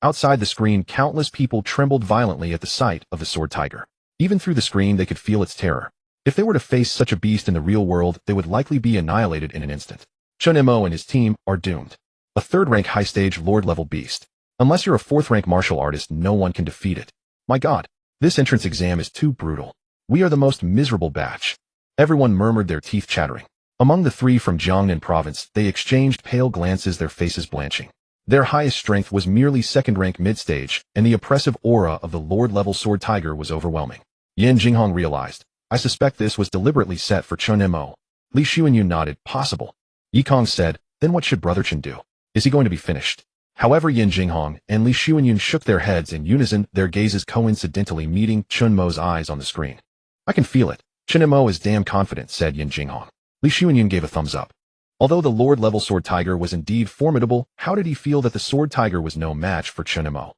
Outside the screen, countless people trembled violently at the sight of the sword tiger. Even through the screen, they could feel its terror. If they were to face such a beast in the real world, they would likely be annihilated in an instant. Chen Mo and his team are doomed. A 3rd-rank high-stage Lord-level beast. Unless you're a 4th-rank martial artist, no one can defeat it. My God, this entrance exam is too brutal. We are the most miserable batch. Everyone murmured, their teeth chattering. Among the 3 from Jiangnan Province, they exchanged pale glances, their faces blanching. Their highest strength was merely 2nd-rank mid-stage, and the oppressive aura of the Lord-level sword tiger was overwhelming. Yan Jinghong realized, I suspect this was deliberately set for Chen Mo. Li Xuanyun nodded, possible. Yikong said, then what should Brother Chen do? Is he going to be finished? However, Yan Jinghong and Li Xuanyun shook their heads in unison, their gazes coincidentally meeting Chen Mo's eyes on the screen. I can feel it. Chen Mo is damn confident, said Yan Jinghong. Li Xuanyun gave a thumbs up. Although the Lord-level sword tiger was indeed formidable, how did he feel that the sword tiger was no match for Chen Mo?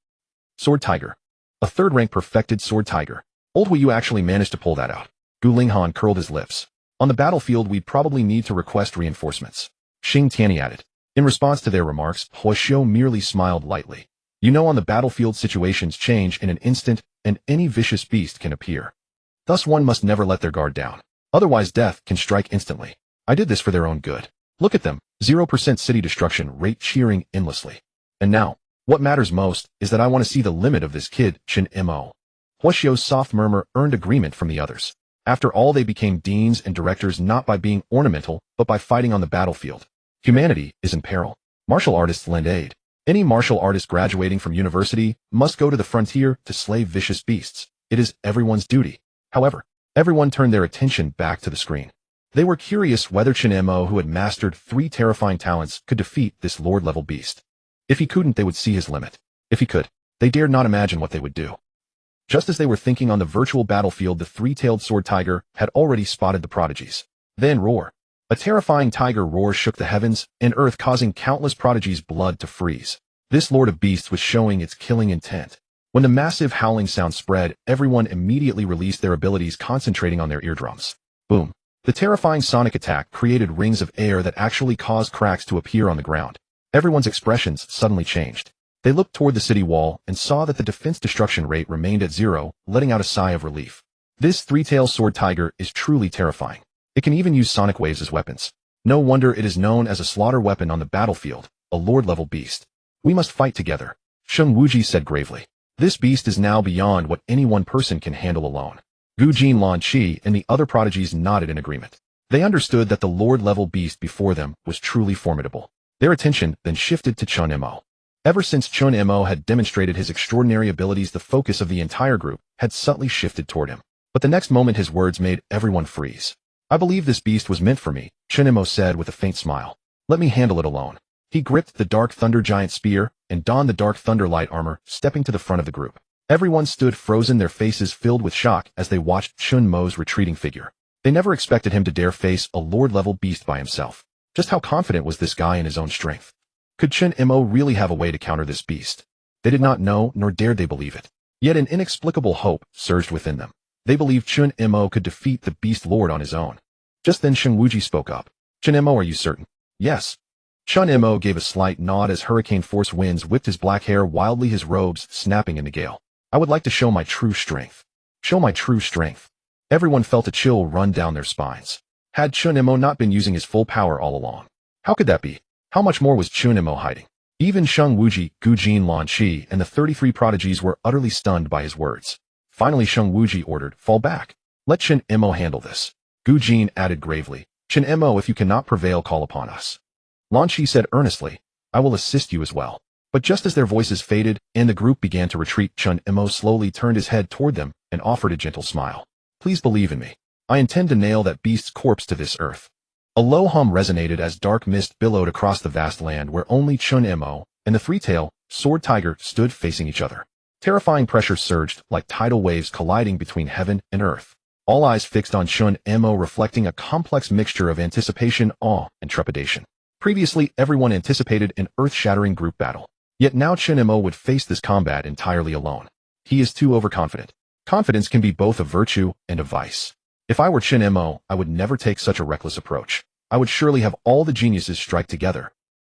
Sword tiger. A 3rd-rank perfected sword tiger. Old will you actually manage to pull that out? Gu Linghan curled his lips. On the battlefield, we'd probably need to request reinforcements. Xing Tianyi added. In response to their remarks, Huoxiu merely smiled lightly. You know, on the battlefield, situations change in an instant, and any vicious beast can appear. Thus one must never let their guard down. Otherwise death can strike instantly. I did this for their own good. Look at them, 0% city destruction rate, cheering endlessly. And now, what matters most is that I want to see the limit of this kid, Chen Mo. Huoxiu's soft murmur earned agreement from the others. After all, they became deans and directors not by being ornamental, but by fighting on the battlefield. Humanity is in peril. Martial artists lend aid. Any martial artist graduating from university must go to the frontier to slay vicious beasts. It is everyone's duty. However, everyone turned their attention back to the screen. They were curious whether Chen Mo, who had mastered 3 terrifying talents, could defeat this Lord-level beast. If he couldn't, they would see his limit. If he could, they dared not imagine what they would do. Just as they were thinking on the virtual battlefield, the 3-tailed sword tiger had already spotted the prodigies. Then roar. A terrifying tiger roar shook the heavens and earth, causing countless prodigies' blood to freeze. This lord of beasts was showing its killing intent. When the massive howling sound spread, everyone immediately released their abilities, concentrating on their eardrums. Boom. The terrifying sonic attack created rings of air that actually caused cracks to appear on the ground. Everyone's expressions suddenly changed. They looked toward the city wall and saw that the defense destruction rate remained at 0, letting out a sigh of relief. This 3-tailed sword tiger is truly terrifying. It can even use sonic waves as weapons. No wonder it is known as a slaughter weapon on the battlefield, a Lord-level beast. We must fight together, Sheng Wuji said gravely. This beast is now beyond what any one person can handle alone. Gu Jinlan Qi and the other prodigies nodded in agreement. They understood that the Lord-level beast before them was truly formidable. Their attention then shifted to Chen Mo. Ever since Chen Mo had demonstrated his extraordinary abilities, the focus of the entire group had subtly shifted toward him. But the next moment his words made everyone freeze. I believe this beast was meant for me, Chen Mo said with a faint smile. Let me handle it alone. He gripped the Dark Thunder Giant Spear and donned the Dark Thunder Light Armor, stepping to the front of the group. Everyone stood frozen, their faces filled with shock as they watched Chen Mo's retreating figure. They never expected him to dare face a Lord-level beast by himself. Just how confident was this guy in his own strength? Could Chen Mo really have a way to counter this beast? They did not know, nor dared they believe it. Yet an inexplicable hope surged within them. They believed Chen Mo could defeat the Beast Lord on his own. Just then Sheng Wuji spoke up. Chen Mo, are you certain? Yes. Chen Mo gave a slight nod as hurricane-force winds whipped his black hair wildly, his robes snapping in the gale. I would like to show my true strength. Show my true strength. Everyone felt a chill run down their spines. Had Chen Mo not been using his full power all along? How could that be? How much more was Chen Mo hiding? Even Sheng Wuji, Gu Jinlan Qi, and the 33 prodigies were utterly stunned by his words. Finally Sheng Wuji ordered, fall back. Let Chen Mo handle this. Gu Jin added gravely, Chen Mo, if you cannot prevail, call upon us. Lan Qi said earnestly, I will assist you as well. But just as their voices faded and the group began to retreat, Chen Mo slowly turned his head toward them and offered a gentle smile. Please believe in me. I intend to nail that beast's corpse to this earth. A low hum resonated as dark mist billowed across the vast land where only Chen Mo and the three-tailed sword tiger stood facing each other. Terrifying pressure surged like tidal waves colliding between heaven and earth. All eyes fixed on Chen Mo, reflecting a complex mixture of anticipation, awe, and trepidation. Previously, everyone anticipated an earth-shattering group battle. Yet now Chen Mo would face this combat entirely alone. He is too overconfident. Confidence can be both a virtue and a vice. If I were Chen Mo, I would never take such a reckless approach. I would surely have all the geniuses strike together.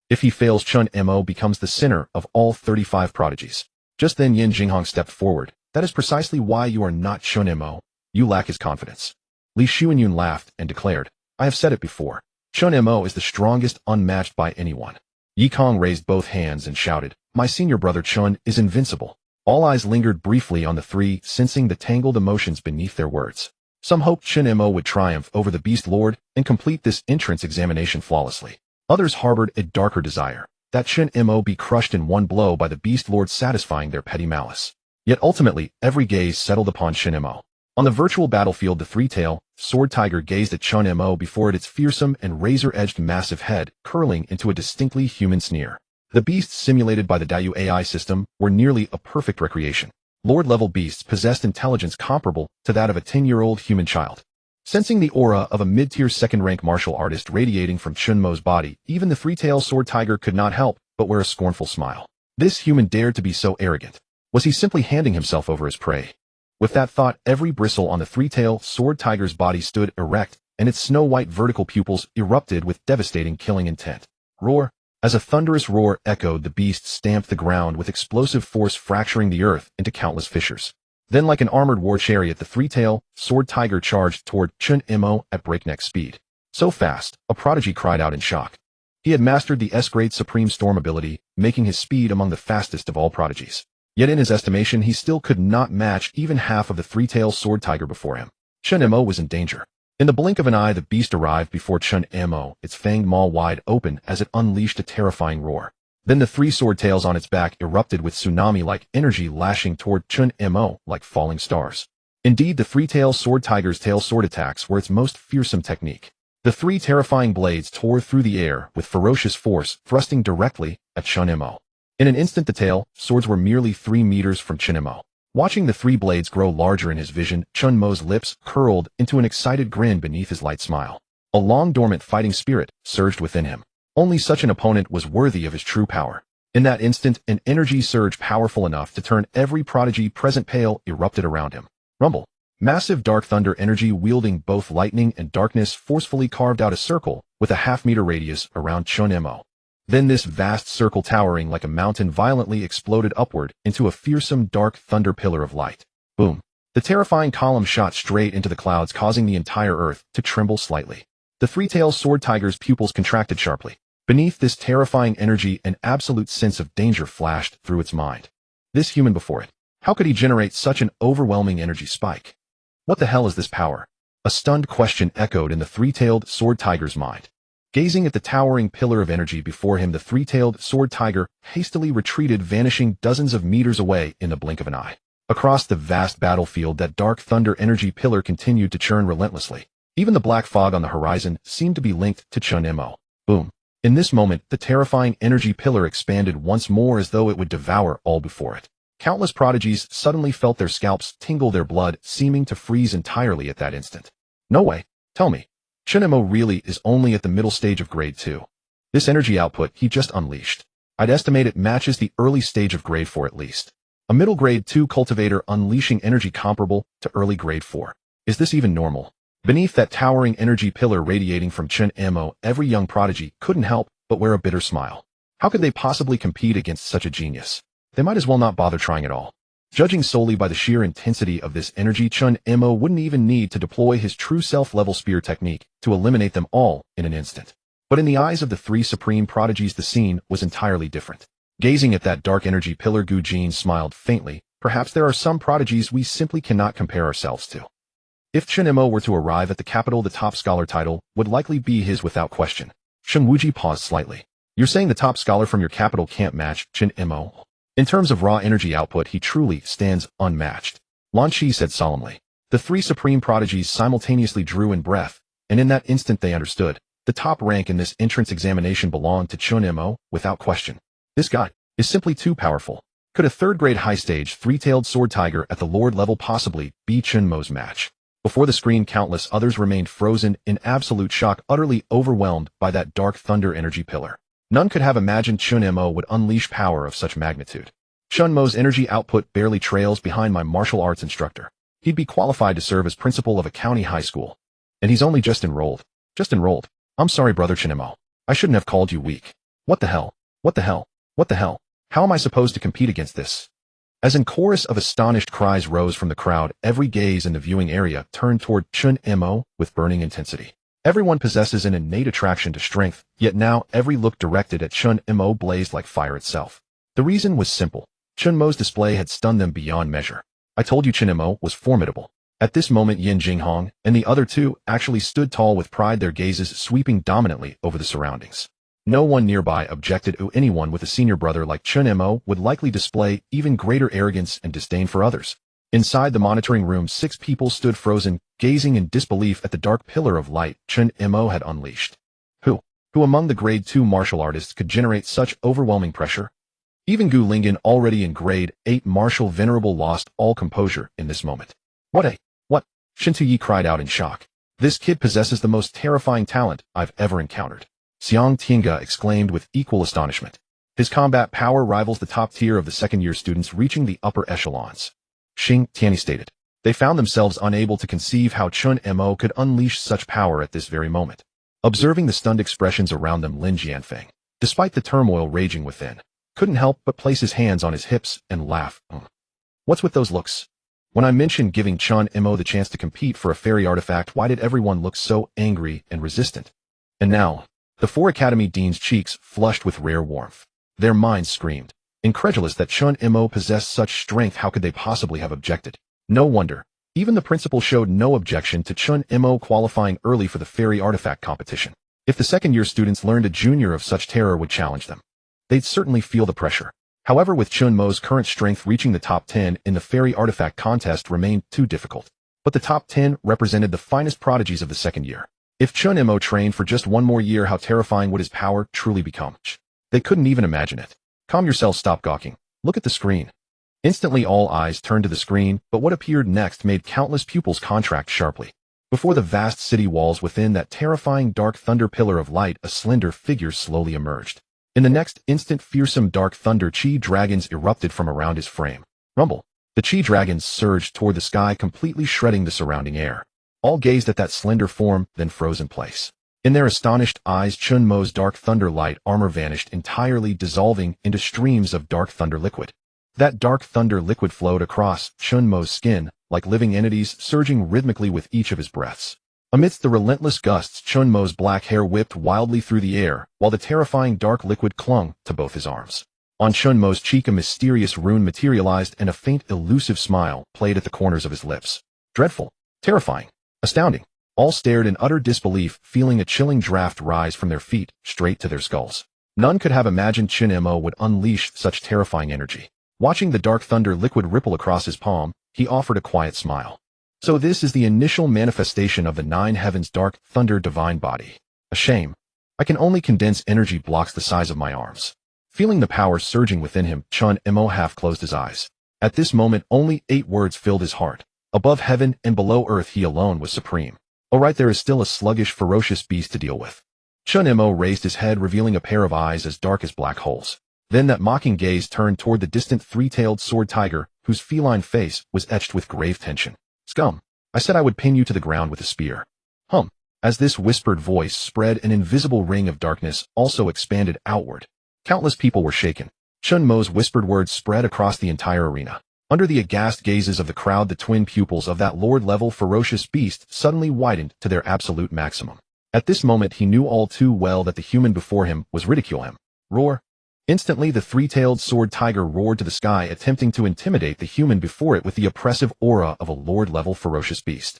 If he fails, Chen Mo becomes the center of all 35 prodigies. Just then Yin Jinghong stepped forward. That is precisely why you are not Chen Mo. You lack his confidence. Li Xuanyun laughed and declared, I have said it before. Chen Mo is the strongest, unmatched by anyone. Yi Kong raised both hands and shouted, my senior brother Chen is invincible. All eyes lingered briefly on the three, sensing the tangled emotions beneath their words. Some hoped Chen Mo would triumph over the Beast Lord and complete this entrance examination flawlessly. Others harbored a darker desire, that Chen Mo be crushed in one blow by the Beast Lord, satisfying their petty malice. Yet ultimately, every gaze settled upon Chen Mo. On the virtual battlefield, the three-tailed sword tiger gazed at Chen Mo before it, its fearsome and razor-edged massive head curling into a distinctly human sneer. The beasts simulated by the Dayu AI system were nearly a perfect recreation. Lord-level beasts possessed intelligence comparable to that of a 10-year-old human child. Sensing the aura of a mid-tier second-rank martial artist radiating from Chen Mo's body, even the three-tailed sword tiger could not help but wear a scornful smile. This human dared to be so arrogant. Was he simply handing himself over as prey? With that thought, every bristle on the three-tailed sword tiger's body stood erect, and its snow-white vertical pupils erupted with devastating killing intent. Roar! As a thunderous roar echoed, the beast stamped the ground with explosive force, fracturing the earth into countless fissures. Then, like an armored war chariot, the three-tailed sword tiger charged toward Chen Mo at breakneck speed. So fast, a prodigy cried out in shock. He had mastered the S-grade Supreme Storm ability, making his speed among the fastest of all prodigies. Yet in his estimation, he still could not match even half of the three-tailed sword tiger before him. Chen Mo was in danger. In the blink of an eye, the beast arrived before Chen Mo, its fanged maw wide open as it unleashed a terrifying roar. Then the three sword tails on its back erupted with tsunami-like energy, lashing toward Chen Mo like falling stars. Indeed, the three-tailed sword tiger's tail sword attacks were its most fearsome technique. The three terrifying blades tore through the air with ferocious force, thrusting directly at Chen Mo. In an instant, the tail swords were merely 3 meters from Chen Mo. Watching the three blades grow larger in his vision, Chen Mo's lips curled into an excited grin beneath his light smile. A long-dormant fighting spirit surged within him. Only such an opponent was worthy of his true power. In that instant, an energy surge powerful enough to turn every prodigy present pale erupted around him. Rumble! Massive dark thunder energy wielding both lightning and darkness forcefully carved out a circle with a half-meter radius around Chen Mo. Then this vast circle, towering like a mountain, violently exploded upward into a fearsome dark thunder pillar of light. Boom! The terrifying column shot straight into the clouds, causing the entire earth to tremble slightly. The three-tailed sword tiger's pupils contracted sharply. Beneath this terrifying energy, an absolute sense of danger flashed through its mind. This human before it. How could he generate such an overwhelming energy spike? What the hell is this power? A stunned question echoed in the three-tailed sword tiger's mind. Gazing at the towering pillar of energy before him, the three-tailed sword tiger hastily retreated, vanishing dozens of meters away in the blink of an eye. Across the vast battlefield, that dark thunder energy pillar continued to churn relentlessly. Even the black fog on the horizon seemed to be linked to Chen Mo. Boom. In this moment, the terrifying energy pillar expanded once more as though it would devour all before it. Countless prodigies suddenly felt their scalps tingle, their blood seeming to freeze entirely at that instant. No way. Tell me. Chen Mo really is only at the middle stage of grade 2. This energy output he just unleashed, I'd estimate it matches the early stage of grade 4 at least. A middle grade 2 cultivator unleashing energy comparable to early grade 4. Is this even normal? Beneath that towering energy pillar radiating from Chen Mo, every young prodigy couldn't help but wear a bitter smile. How could they possibly compete against such a genius? They might as well not bother trying at all. Judging solely by the sheer intensity of this energy, Chen Mo wouldn't even need to deploy his true self-level spear technique to eliminate them all in an instant. But in the eyes of the three supreme prodigies, the scene was entirely different. Gazing at that dark energy pillar, Gu Jin smiled faintly. Perhaps there are some prodigies we simply cannot compare ourselves to. If Chen Mo were to arrive at the capital, the top scholar title would likely be his without question. Shen Wuji paused slightly. You're saying the top scholar from your capital can't match Chen Mo? In terms of raw energy output, he truly stands unmatched. Lan Qi said solemnly. The three supreme prodigies simultaneously drew in breath, and in that instant they understood. The top rank in this entrance examination belonged to Chen Mo, without question. This guy is simply too powerful. Could a third-grade high-stage three-tailed sword tiger at the Lord level possibly be Chen Mo's match? Before the screen, countless others remained frozen in absolute shock, utterly overwhelmed by that dark thunder energy pillar. None could have imagined Chen Mo would unleash power of such magnitude. Chen Mo's energy output barely trails behind my martial arts instructor. He'd be qualified to serve as principal of a county high school. And he's only just enrolled. I'm sorry, brother Chen Mo. I shouldn't have called you weak. What the hell? What the hell? What the hell? How am I supposed to compete against this? As a chorus of astonished cries rose from the crowd, every gaze in the viewing area turned toward Chen Mo with burning intensity. Everyone possesses an innate attraction to strength, yet now every look directed at Chen Mo blazed like fire itself. The reason was simple. Chen Mo's display had stunned them beyond measure. I told you Chen Mo was formidable. At this moment, Yin Jinghong and the other two actually stood tall with pride, their gazes sweeping dominantly over the surroundings. No one nearby objected, or anyone with a senior brother like Chen Mo would likely display even greater arrogance and disdain for others. Inside the monitoring room, 6 people stood frozen, gazing in disbelief at the dark pillar of light Chen Mo had unleashed. Who among the grade 2 martial artists could generate such overwhelming pressure? Even Gu Lingyan, already in grade 8 martial venerable, lost all composure in this moment. What? Shin Tuyi cried out in shock. This kid possesses the most terrifying talent I've ever encountered. Xiang Tiange exclaimed with equal astonishment. His combat power rivals the top tier of the second-year students, reaching the upper echelons. Xing Tianyi stated. They found themselves unable to conceive how Chen Mo could unleash such power at this very moment. Observing the stunned expressions around them, Lin Jianfeng, despite the turmoil raging within, couldn't help but place his hands on his hips and laugh. What's with those looks? When I mentioned giving Chen Mo the chance to compete for a fairy artifact, why did everyone look so angry and resistant? And now, the 4 academy deans' cheeks flushed with rare warmth. Their minds screamed. Incredulous that Chen Mo possessed such strength, how could they possibly have objected? No wonder. Even the principal showed no objection to Chen Mo qualifying early for the fairy artifact competition. If the second-year students learned a junior of such terror would challenge them, they'd certainly feel the pressure. However, with Chen Mo's current strength, reaching the top 10 in the fairy artifact contest remained too difficult. But the top 10 represented the finest prodigies of the second year. If Chen Mo trained for just one more year, how terrifying would his power truly become? They couldn't even imagine it. Calm yourselves, stop gawking. Look at the screen. Instantly all eyes turned to the screen, but what appeared next made countless pupils contract sharply. Before the vast city walls within that terrifying dark thunder pillar of light, a slender figure slowly emerged. In the next instant, fearsome dark thunder chi dragons erupted from around his frame. Rumble. The chi dragons surged toward the sky, completely shredding the surrounding air. All gazed at that slender form, then froze in place. In their astonished eyes, Chen Mo's dark thunder light armor vanished entirely, dissolving into streams of dark thunder liquid. That dark thunder liquid flowed across Chen Mo's skin, like living entities surging rhythmically with each of his breaths. Amidst the relentless gusts, Chen Mo's black hair whipped wildly through the air, while the terrifying dark liquid clung to both his arms. On Chen Mo's cheek a mysterious rune materialized and a faint elusive smile played at the corners of his lips. Dreadful, terrifying, astounding. All stared in utter disbelief, feeling a chilling draft rise from their feet, straight to their skulls. None could have imagined Chen Mo would unleash such terrifying energy. Watching the dark thunder liquid ripple across his palm, he offered a quiet smile. So this is the initial manifestation of the nine heavens dark thunder divine body. A shame. I can only condense energy blocks the size of my arms. Feeling the power surging within him, Chen Mo half closed his eyes. At this moment only 8 words filled his heart. Above heaven and below earth he alone was supreme. Alright, there is still a sluggish, ferocious beast to deal with. Chen Mo raised his head, revealing a pair of eyes as dark as black holes. Then that mocking gaze turned toward the distant three-tailed sword tiger, whose feline face was etched with grave tension. Scum! I said I would pin you to the ground with a spear. Hum. As this whispered voice spread, an invisible ring of darkness also expanded outward. Countless people were shaken. Chen Mo's whispered words spread across the entire arena. Under the aghast gazes of the crowd, the twin pupils of that lord-level ferocious beast suddenly widened to their absolute maximum. At this moment he knew all too well that the human before him was ridicule him. Roar! Instantly the three-tailed sword tiger roared to the sky, attempting to intimidate the human before it with the oppressive aura of a lord-level ferocious beast.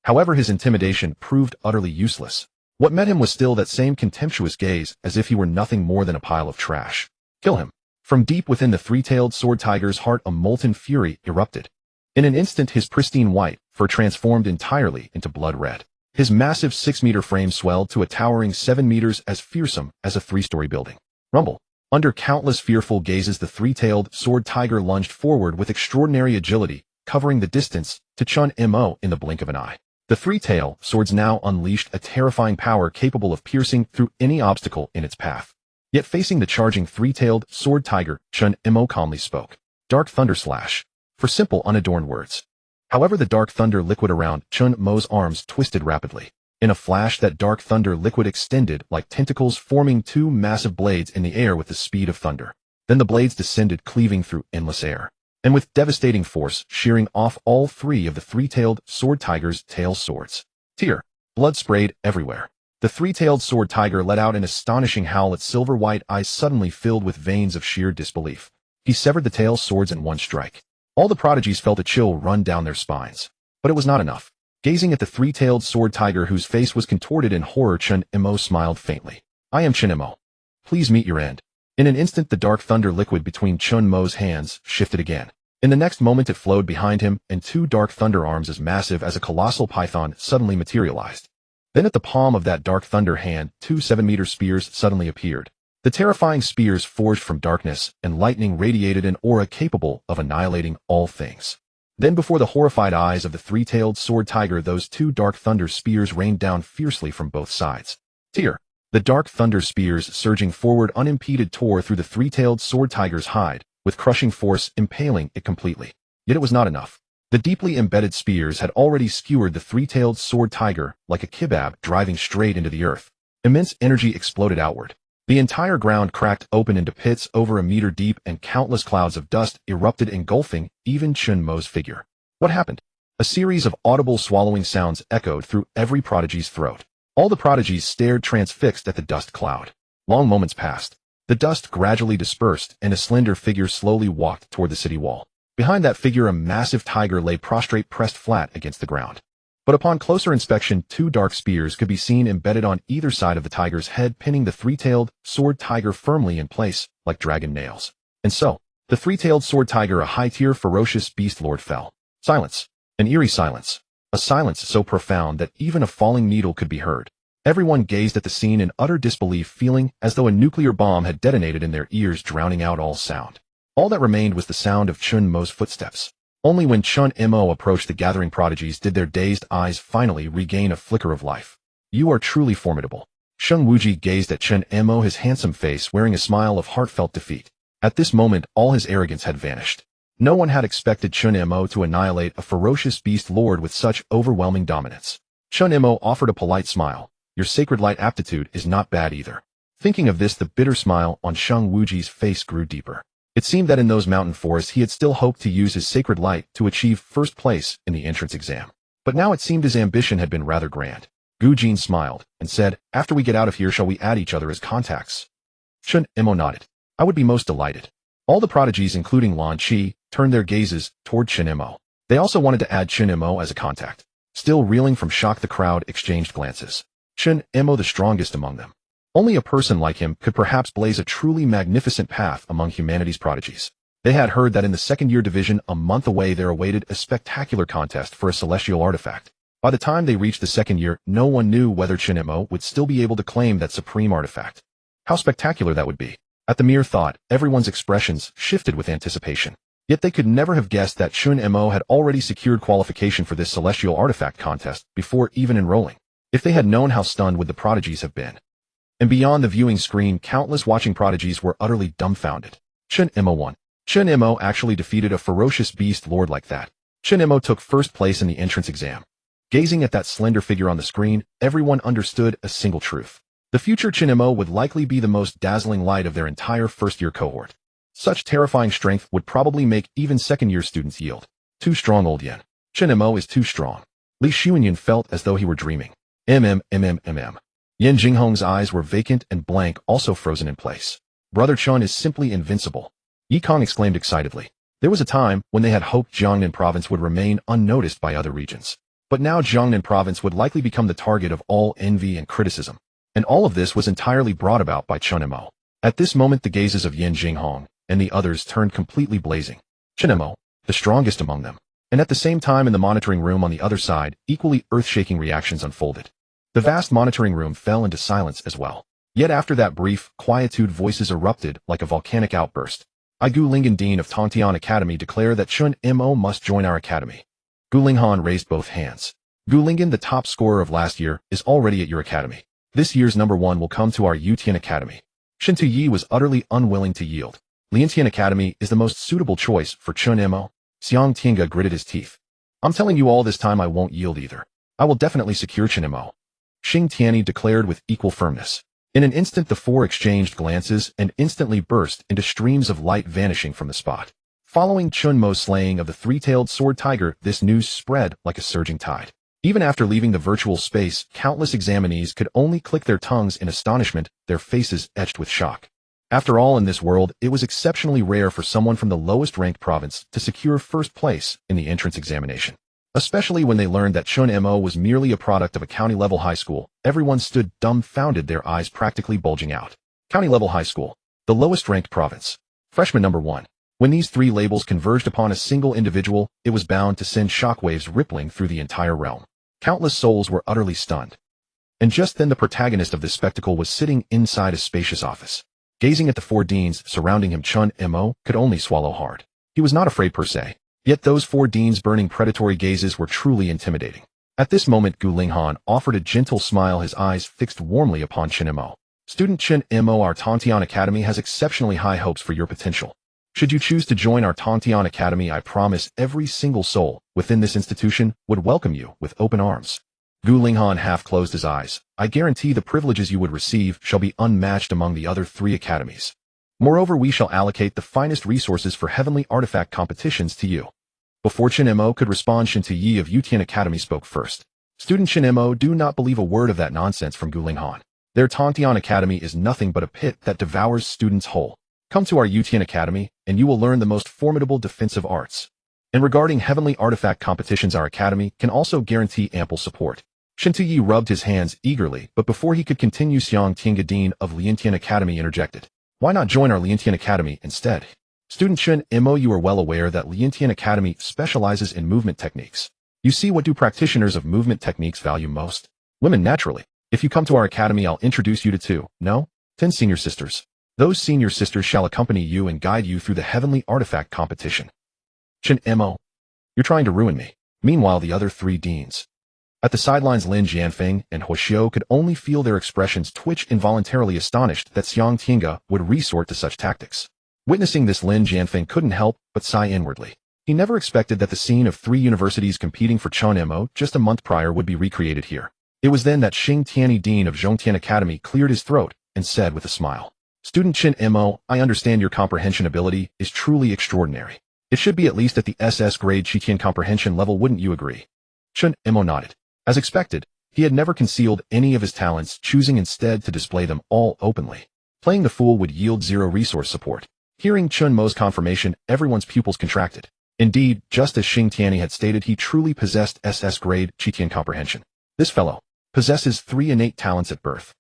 However, his intimidation proved utterly useless. What met him was still that same contemptuous gaze, as if he were nothing more than a pile of trash. Kill him. From deep within the three-tailed sword tiger's heart a molten fury erupted. In an instant his pristine white fur transformed entirely into blood red. His massive 6-meter frame swelled to a towering 7 meters, as fearsome as a 3-story building. Rumble. Under countless fearful gazes the three-tailed sword tiger lunged forward with extraordinary agility, covering the distance to Chen Mo in the blink of an eye. The three-tailed swords now unleashed a terrifying power capable of piercing through any obstacle in its path. Yet facing the charging three-tailed sword tiger, Chen Mo calmly spoke. Dark thunder slash. For simple unadorned words. However, the dark thunder liquid around Chen Mo's arms twisted rapidly. In a flash, that dark thunder liquid extended like tentacles, forming 2 massive blades in the air with the speed of thunder. Then the blades descended, cleaving through endless air, and with devastating force, shearing off all 3 of the three-tailed sword tiger's tail swords. Tear. Blood sprayed everywhere. The three-tailed sword tiger let out an astonishing howl, its silver-white eyes suddenly filled with veins of sheer disbelief. He severed the tail swords in one strike. All the prodigies felt a chill run down their spines. But it was not enough. Gazing at the three-tailed sword tiger, whose face was contorted in horror, Chen Mo smiled faintly. I am Chen Mo. Please meet your end. In an instant the dark thunder liquid between Chen Mo's hands shifted again. In the next moment it flowed behind him, and 2 dark thunder arms as massive as a colossal python suddenly materialized. Then at the palm of that dark thunder hand, 2 7-meter spears suddenly appeared. The terrifying spears forged from darkness and lightning radiated an aura capable of annihilating all things. Then before the horrified eyes of the three-tailed sword tiger, those 2 dark thunder spears rained down fiercely from both sides. Tear. The dark thunder spears, surging forward unimpeded, tore through the three-tailed sword tiger's hide, with crushing force impaling it completely. Yet it was not enough. The deeply embedded spears had already skewered the three-tailed sword tiger like a kebab, driving straight into the earth. Immense energy exploded outward. The entire ground cracked open into pits over a meter deep, and countless clouds of dust erupted, engulfing even Chen Mo's figure. What happened? A series of audible swallowing sounds echoed through every prodigy's throat. All the prodigies stared transfixed at the dust cloud. Long moments passed. The dust gradually dispersed, and a slender figure slowly walked toward the city wall. Behind that figure a massive tiger lay prostrate, pressed flat against the ground. But upon closer inspection, 2 dark spears could be seen embedded on either side of the tiger's head, pinning the three-tailed sword tiger firmly in place like dragon nails. And so, the three-tailed sword tiger, a high-tier ferocious beast lord, fell. Silence. An eerie silence. A silence so profound that even a falling needle could be heard. Everyone gazed at the scene in utter disbelief, feeling as though a nuclear bomb had detonated in their ears, drowning out all sound. All that remained was the sound of Chen Mo's footsteps. Only when Chen Mo approached the gathering prodigies did their dazed eyes finally regain a flicker of life. You are truly formidable. Sheng Wuji gazed at Chen Mo, his handsome face wearing a smile of heartfelt defeat. At this moment all his arrogance had vanished. No one had expected Chen Mo to annihilate a ferocious beast lord with such overwhelming dominance. Chen Mo offered a polite smile. Your sacred light aptitude is not bad either. Thinking of this, the bitter smile on Sheng Wuji's face grew deeper. It seemed that in those mountain forests he had still hoped to use his sacred light to achieve first place in the entrance exam. But now it seemed his ambition had been rather grand. Gu Jin smiled and said, after we get out of here, shall we add each other as contacts? Chen Mo nodded. I would be most delighted. All the prodigies, including Lan Qi, turned their gazes toward Chen Mo. They also wanted to add Chen Mo as a contact. Still reeling from shock, the crowd exchanged glances. Chen Mo, the strongest among them. Only a person like him could perhaps blaze a truly magnificent path among humanity's prodigies. They had heard that in the second-year division, a month away, there awaited a spectacular contest for a celestial artifact. By the time they reached the second year, no one knew whether Chen Mo would still be able to claim that supreme artifact. How spectacular that would be. At the mere thought, everyone's expressions shifted with anticipation. Yet they could never have guessed that Chen Mo had already secured qualification for this celestial artifact contest before even enrolling. If they had known, how stunned would the prodigies have been. And beyond the viewing screen, countless watching prodigies were utterly dumbfounded. Chen Mo won. Chen Mo actually defeated a ferocious beast lord like that. Chen Mo took first place in the entrance exam. Gazing at that slender figure on the screen, everyone understood a single truth. The future Chen Mo would likely be the most dazzling light of their entire first-year cohort. Such terrifying strength would probably make even second-year students yield. Too strong, old Yan. Chen Mo is too strong. Li Xuanyan felt as though he were dreaming. Yan Jinghong's eyes were vacant and blank, also frozen in place. Brother Chen is simply invincible. Yi Kong exclaimed excitedly. There was a time when they had hoped Jiangnan Province would remain unnoticed by other regions. But now Jiangnan Province would likely become the target of all envy and criticism. And all of this was entirely brought about by Chen Mo. At this moment, the gazes of Yan Jinghong and the others turned completely blazing. Chen Mo, the strongest among them. And at the same time, in the monitoring room on the other side, equally earth-shaking reactions unfolded. The vast monitoring room fell into silence as well. Yet after that brief quietude, voices erupted like a volcanic outburst. I, Gu Linghan, Dean of Tongtian Academy, declare that Chen Mo must join our academy. Gu Linghan raised both hands. Gu Linghan, the top scorer of last year, is already at your academy. This year's number 1 will come to our Yutian Academy. Shen Tuyi was utterly unwilling to yield. Liantian Academy is the most suitable choice for Chen Mo. Xiang Tinga gritted his teeth. I'm telling you, all this time I won't yield either. I will definitely secure Chen Mo. Xing Tianyi declared with equal firmness. In an instant, the four exchanged glances and instantly burst into streams of light, vanishing from the spot. Following Chen Mo's slaying of the three-tailed sword tiger, this news spread like a surging tide. Even after leaving the virtual space, countless examinees could only click their tongues in astonishment, their faces etched with shock. After all, in this world, it was exceptionally rare for someone from the lowest-ranked province to secure first place in the entrance examination. Especially when they learned that Chen Mo was merely a product of a county-level high school, everyone stood dumbfounded, their eyes practically bulging out. County-level high school, the lowest-ranked province. Freshman number 1. When these three labels converged upon a single individual, it was bound to send shockwaves rippling through the entire realm. Countless souls were utterly stunned. And just then the protagonist of this spectacle was sitting inside a spacious office. Gazing at the four deans surrounding him, Chen Mo could only swallow hard. He was not afraid per se. Yet those four deans' burning predatory gazes were truly intimidating. At this moment, Gu Linghan offered a gentle smile, his eyes fixed warmly upon Chen Mo. Student Chen Mo, our Tongtian Academy has exceptionally high hopes for your potential. Should you choose to join our Tongtian Academy, I promise every single soul within this institution would welcome you with open arms. Gu Linghan half closed his eyes. I guarantee the privileges you would receive shall be unmatched among the other 3 academies. Moreover, we shall allocate the finest resources for heavenly artifact competitions to you. Before Chen Mo could respond, Shen Tuyi of Yutian Academy spoke first. Student Chen Mo, do not believe a word of that nonsense from Gu Linghan. Their Tongtian Academy is nothing but a pit that devours students whole. Come to our Yutian Academy, and you will learn the most formidable defensive arts. And regarding heavenly artifact competitions, our academy can also guarantee ample support. Shen Tuyi rubbed his hands eagerly, but before he could continue, Xiang Tinga, Dean of Liantian Academy, interjected. Why not join our Liantian Academy instead? Student Chen Mo, you are well aware that Liantian Academy specializes in movement techniques. You see, what do practitioners of movement techniques value most? Women, naturally. If you come to our academy, I'll introduce you to 10 senior sisters. Those senior sisters shall accompany you and guide you through the heavenly artifact competition. Chen Mo, you're trying to ruin me. Meanwhile, the other 3 deans. At the sidelines, Lin Jianfeng and He Xiu could only feel their expressions twitch, involuntarily astonished that Xiang Tinga would resort to such tactics. Witnessing this, Lin Jianfeng couldn't help but sigh inwardly. He never expected that the scene of 3 universities competing for Chen Mo just a month prior would be recreated here. It was then that Xing Tianyi, Dean of Zhongtian Academy, cleared his throat and said with a smile. Student Chen Mo, I understand your comprehension ability is truly extraordinary. It should be at least at the SS grade Qitian comprehension level, wouldn't you agree? Chen Mo nodded. As expected, he had never concealed any of his talents, choosing instead to display them all openly. Playing the fool would yield 0 resource support. Hearing Chen Mo's confirmation, everyone's pupils contracted. Indeed, just as Xing Tianyi had stated, he truly possessed SS-grade Qitian comprehension. This fellow possesses 3 innate talents at birth.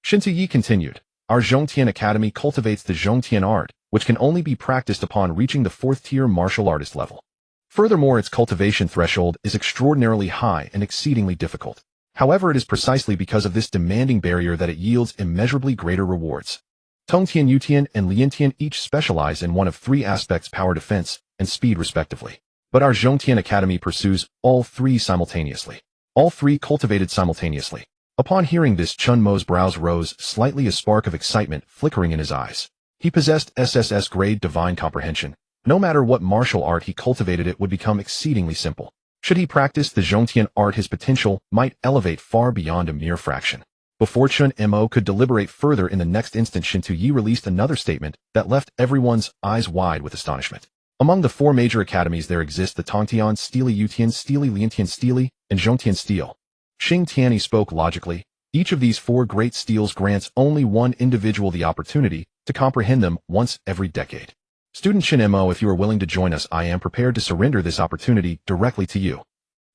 Xin Tuyi continued, our Zhongtian Academy cultivates the Zhongtian art, which can only be practiced upon reaching the 4th-tier martial artist level. Furthermore, its cultivation threshold is extraordinarily high and exceedingly difficult. However, it is precisely because of this demanding barrier that it yields immeasurably greater rewards. Tongtian, Yutian, and Liantian each specialize in one of 3 aspects: power, defense, and speed respectively. But our Zhongtian Academy pursues all 3 simultaneously. All 3 cultivated simultaneously. Upon hearing this, Chen Mo's brows rose slightly, a spark of excitement flickering in his eyes. He possessed SSS-grade divine comprehension. No matter what martial art he cultivated, it would become exceedingly simple. Should he practice the Zhongtian art, his potential might elevate far beyond a mere fraction. Before Chen Mo could deliberate further, in the next instant Xin Tuyi released another statement that left everyone's eyes wide with astonishment. Among the 4 major academies there exist the Tongtian Stili, Yutian Stili, Liantian Stili, and Zhongtian Stile. Xing Tianyi spoke logically. Each of these 4 great steels grants only one individual the opportunity to comprehend them once every decade. Student Chen Mo, if you are willing to join us, I am prepared to surrender this opportunity directly to you.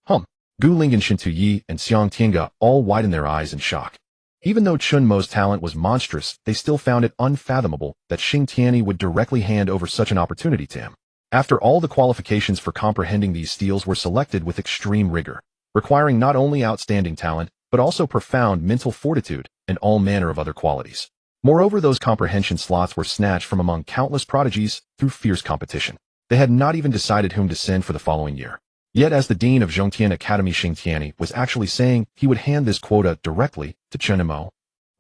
Gu Lingyan, Xin Tuyi, and Xiang Tiange all widened their eyes in shock. Even though Chen Mo's talent was monstrous, they still found it unfathomable that Xing Tianyi would directly hand over such an opportunity to him. After all, the qualifications for comprehending these steels were selected with extreme rigor, requiring not only outstanding talent, but also profound mental fortitude and all manner of other qualities. Moreover, those comprehension slots were snatched from among countless prodigies through fierce competition. They had not even decided whom to send for the following year. Yet, as the dean of Zhongtian Academy, Xing Tianyi was actually saying he would hand this quota directly to Chen Mo.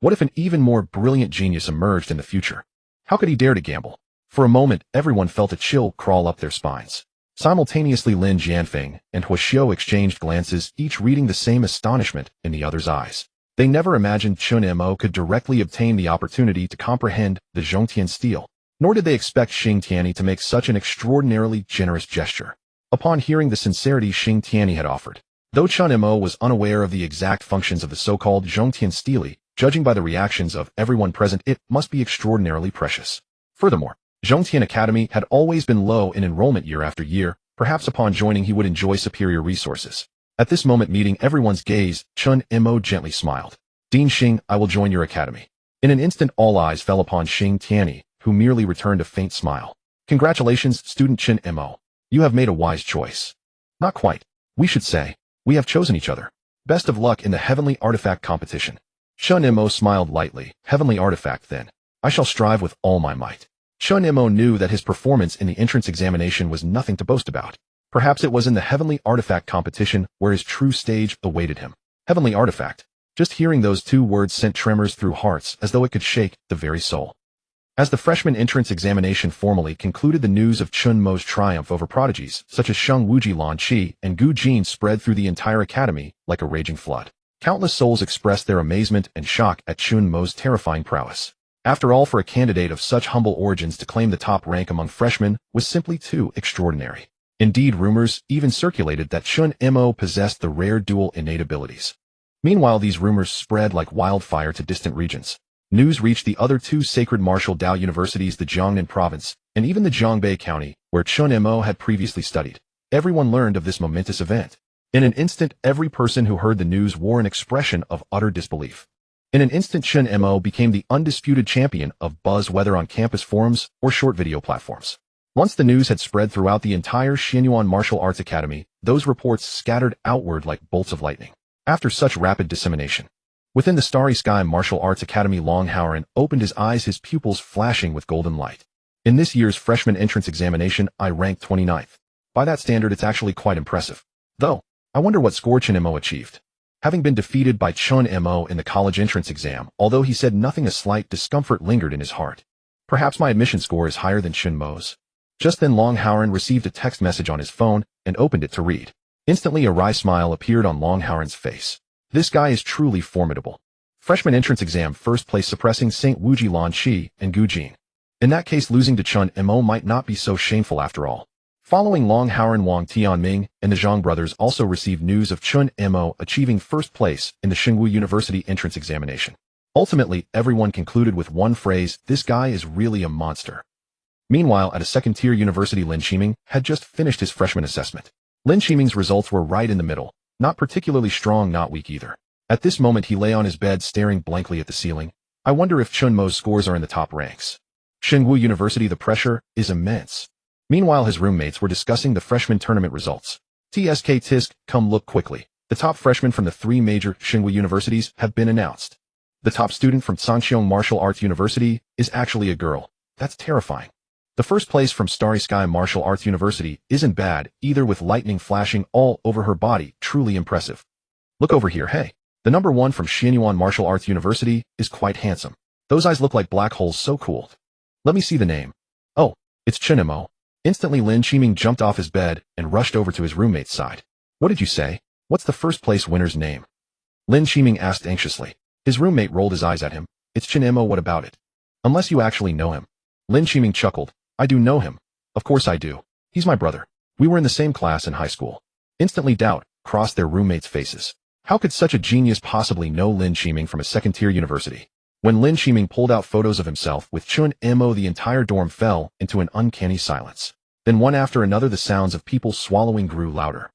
What if an even more brilliant genius emerged in the future? How could he dare to gamble? For a moment, everyone felt a chill crawl up their spines. Simultaneously, Lin Jianfeng and Hua Xiu exchanged glances, each reading the same astonishment in the other's eyes. They never imagined Chen Mo could directly obtain the opportunity to comprehend the Zhongtian stele, nor did they expect Xing Tianyi to make such an extraordinarily generous gesture. Upon hearing the sincerity Xing Tianyi had offered, though Chen Mo was unaware of the exact functions of the so-called Zhongtian stele, judging by the reactions of everyone present, it must be extraordinarily precious. Furthermore, Zhongtian Academy had always been low in enrollment year after year. Perhaps upon joining he would enjoy superior resources. At this moment, meeting everyone's gaze, Chen Mo gently smiled. Dean Xing, I will join your academy. In an instant, all eyes fell upon Xing Tianyi, who merely returned a faint smile. Congratulations, student Chen Mo. You have made a wise choice. Not quite. We should say, we have chosen each other. Best of luck in the heavenly artifact competition. Chen Mo smiled lightly. Heavenly artifact, then. I shall strive with all my might. Chen Mo knew that his performance in the entrance examination was nothing to boast about. Perhaps it was in the heavenly artifact competition where his true stage awaited him. Heavenly artifact. Just hearing those 2 words sent tremors through hearts as though it could shake the very soul. As the freshman entrance examination formally concluded, the news of Chen Mo's triumph over prodigies such as Sheng Wuji Lanqi and Gu Jin spread through the entire academy like a raging flood. Countless souls expressed their amazement and shock at Chen Mo's terrifying prowess. After all, for a candidate of such humble origins to claim the top rank among freshmen was simply too extraordinary. Indeed, rumors even circulated that Chen Mo possessed the rare dual innate abilities. Meanwhile, these rumors spread like wildfire to distant regions. News reached the other 2 sacred martial Dao universities, the Jiangnan Province, and even the Jiangbei County, where Chen Mo had previously studied. Everyone learned of this momentous event. In an instant, every person who heard the news wore an expression of utter disbelief. In an instant, Chen Mo became the undisputed champion of buzz, whether on campus forums or short video platforms. Once the news had spread throughout the entire Xianyuan Martial Arts Academy, those reports scattered outward like bolts of lightning. After such rapid dissemination, within the starry sky Martial Arts Academy, Long Howren opened his eyes, his pupils flashing with golden light. In this year's freshman entrance examination, I ranked 29th. By that standard, it's actually quite impressive. Though, I wonder what score Chen Mo achieved. Having been defeated by Chen Mo in the college entrance exam, although he said nothing, a slight discomfort lingered in his heart. Perhaps my admission score is higher than Chen Mo's. Just then Long Howren received a text message on his phone and opened it to read. Instantly a wry smile appeared on Long Howren's face. This guy is truly formidable. Freshman entrance exam, first place, suppressing St. Wuji Lanqi and Gu Jin. In that case, losing to Chen Mo might not be so shameful after all. Following Long Howren, Wang Tianming and the Zhang brothers also received news of Chen Mo achieving first place in the Tsinghua University entrance examination. Ultimately, everyone concluded with one phrase: this guy is really a monster. Meanwhile, at a second-tier university, Lin Qiming had just finished his freshman assessment. Lin Qiming's results were right in the middle, not particularly strong, not weak either. At this moment, he lay on his bed staring blankly at the ceiling. I wonder if Chen Mo's scores are in the top ranks. Tsinghua University, the pressure is immense. Meanwhile, his roommates were discussing the freshman tournament results. Tisk, come look quickly. The top freshmen from the 3 major Tsinghua universities have been announced. The top student from Sanxiong Martial Arts University is actually a girl. That's terrifying. The first place from Starry Sky Martial Arts University isn't bad, either, with lightning flashing all over her body, truly impressive. Look over here, hey. The number 1 from Xianyuan Martial Arts University is quite handsome. Those eyes look like black holes, so cool. Let me see the name. Oh, it's Chen Mo. Instantly, Lin Qiming jumped off his bed and rushed over to his roommate's side. What did you say? What's the first place winner's name? Lin Qiming asked anxiously. His roommate rolled his eyes at him. It's Chen Mo, what about it? Unless you actually know him. Lin Qiming chuckled. I do know him. Of course I do. He's my brother. We were in the same class in high school. Instantly, doubt crossed their roommates' faces. How could such a genius possibly know Lin Qiming from a second-tier university? When Lin Qiming pulled out photos of himself with Chen Mo, the entire dorm fell into an uncanny silence. Then one after another, the sounds of people swallowing grew louder.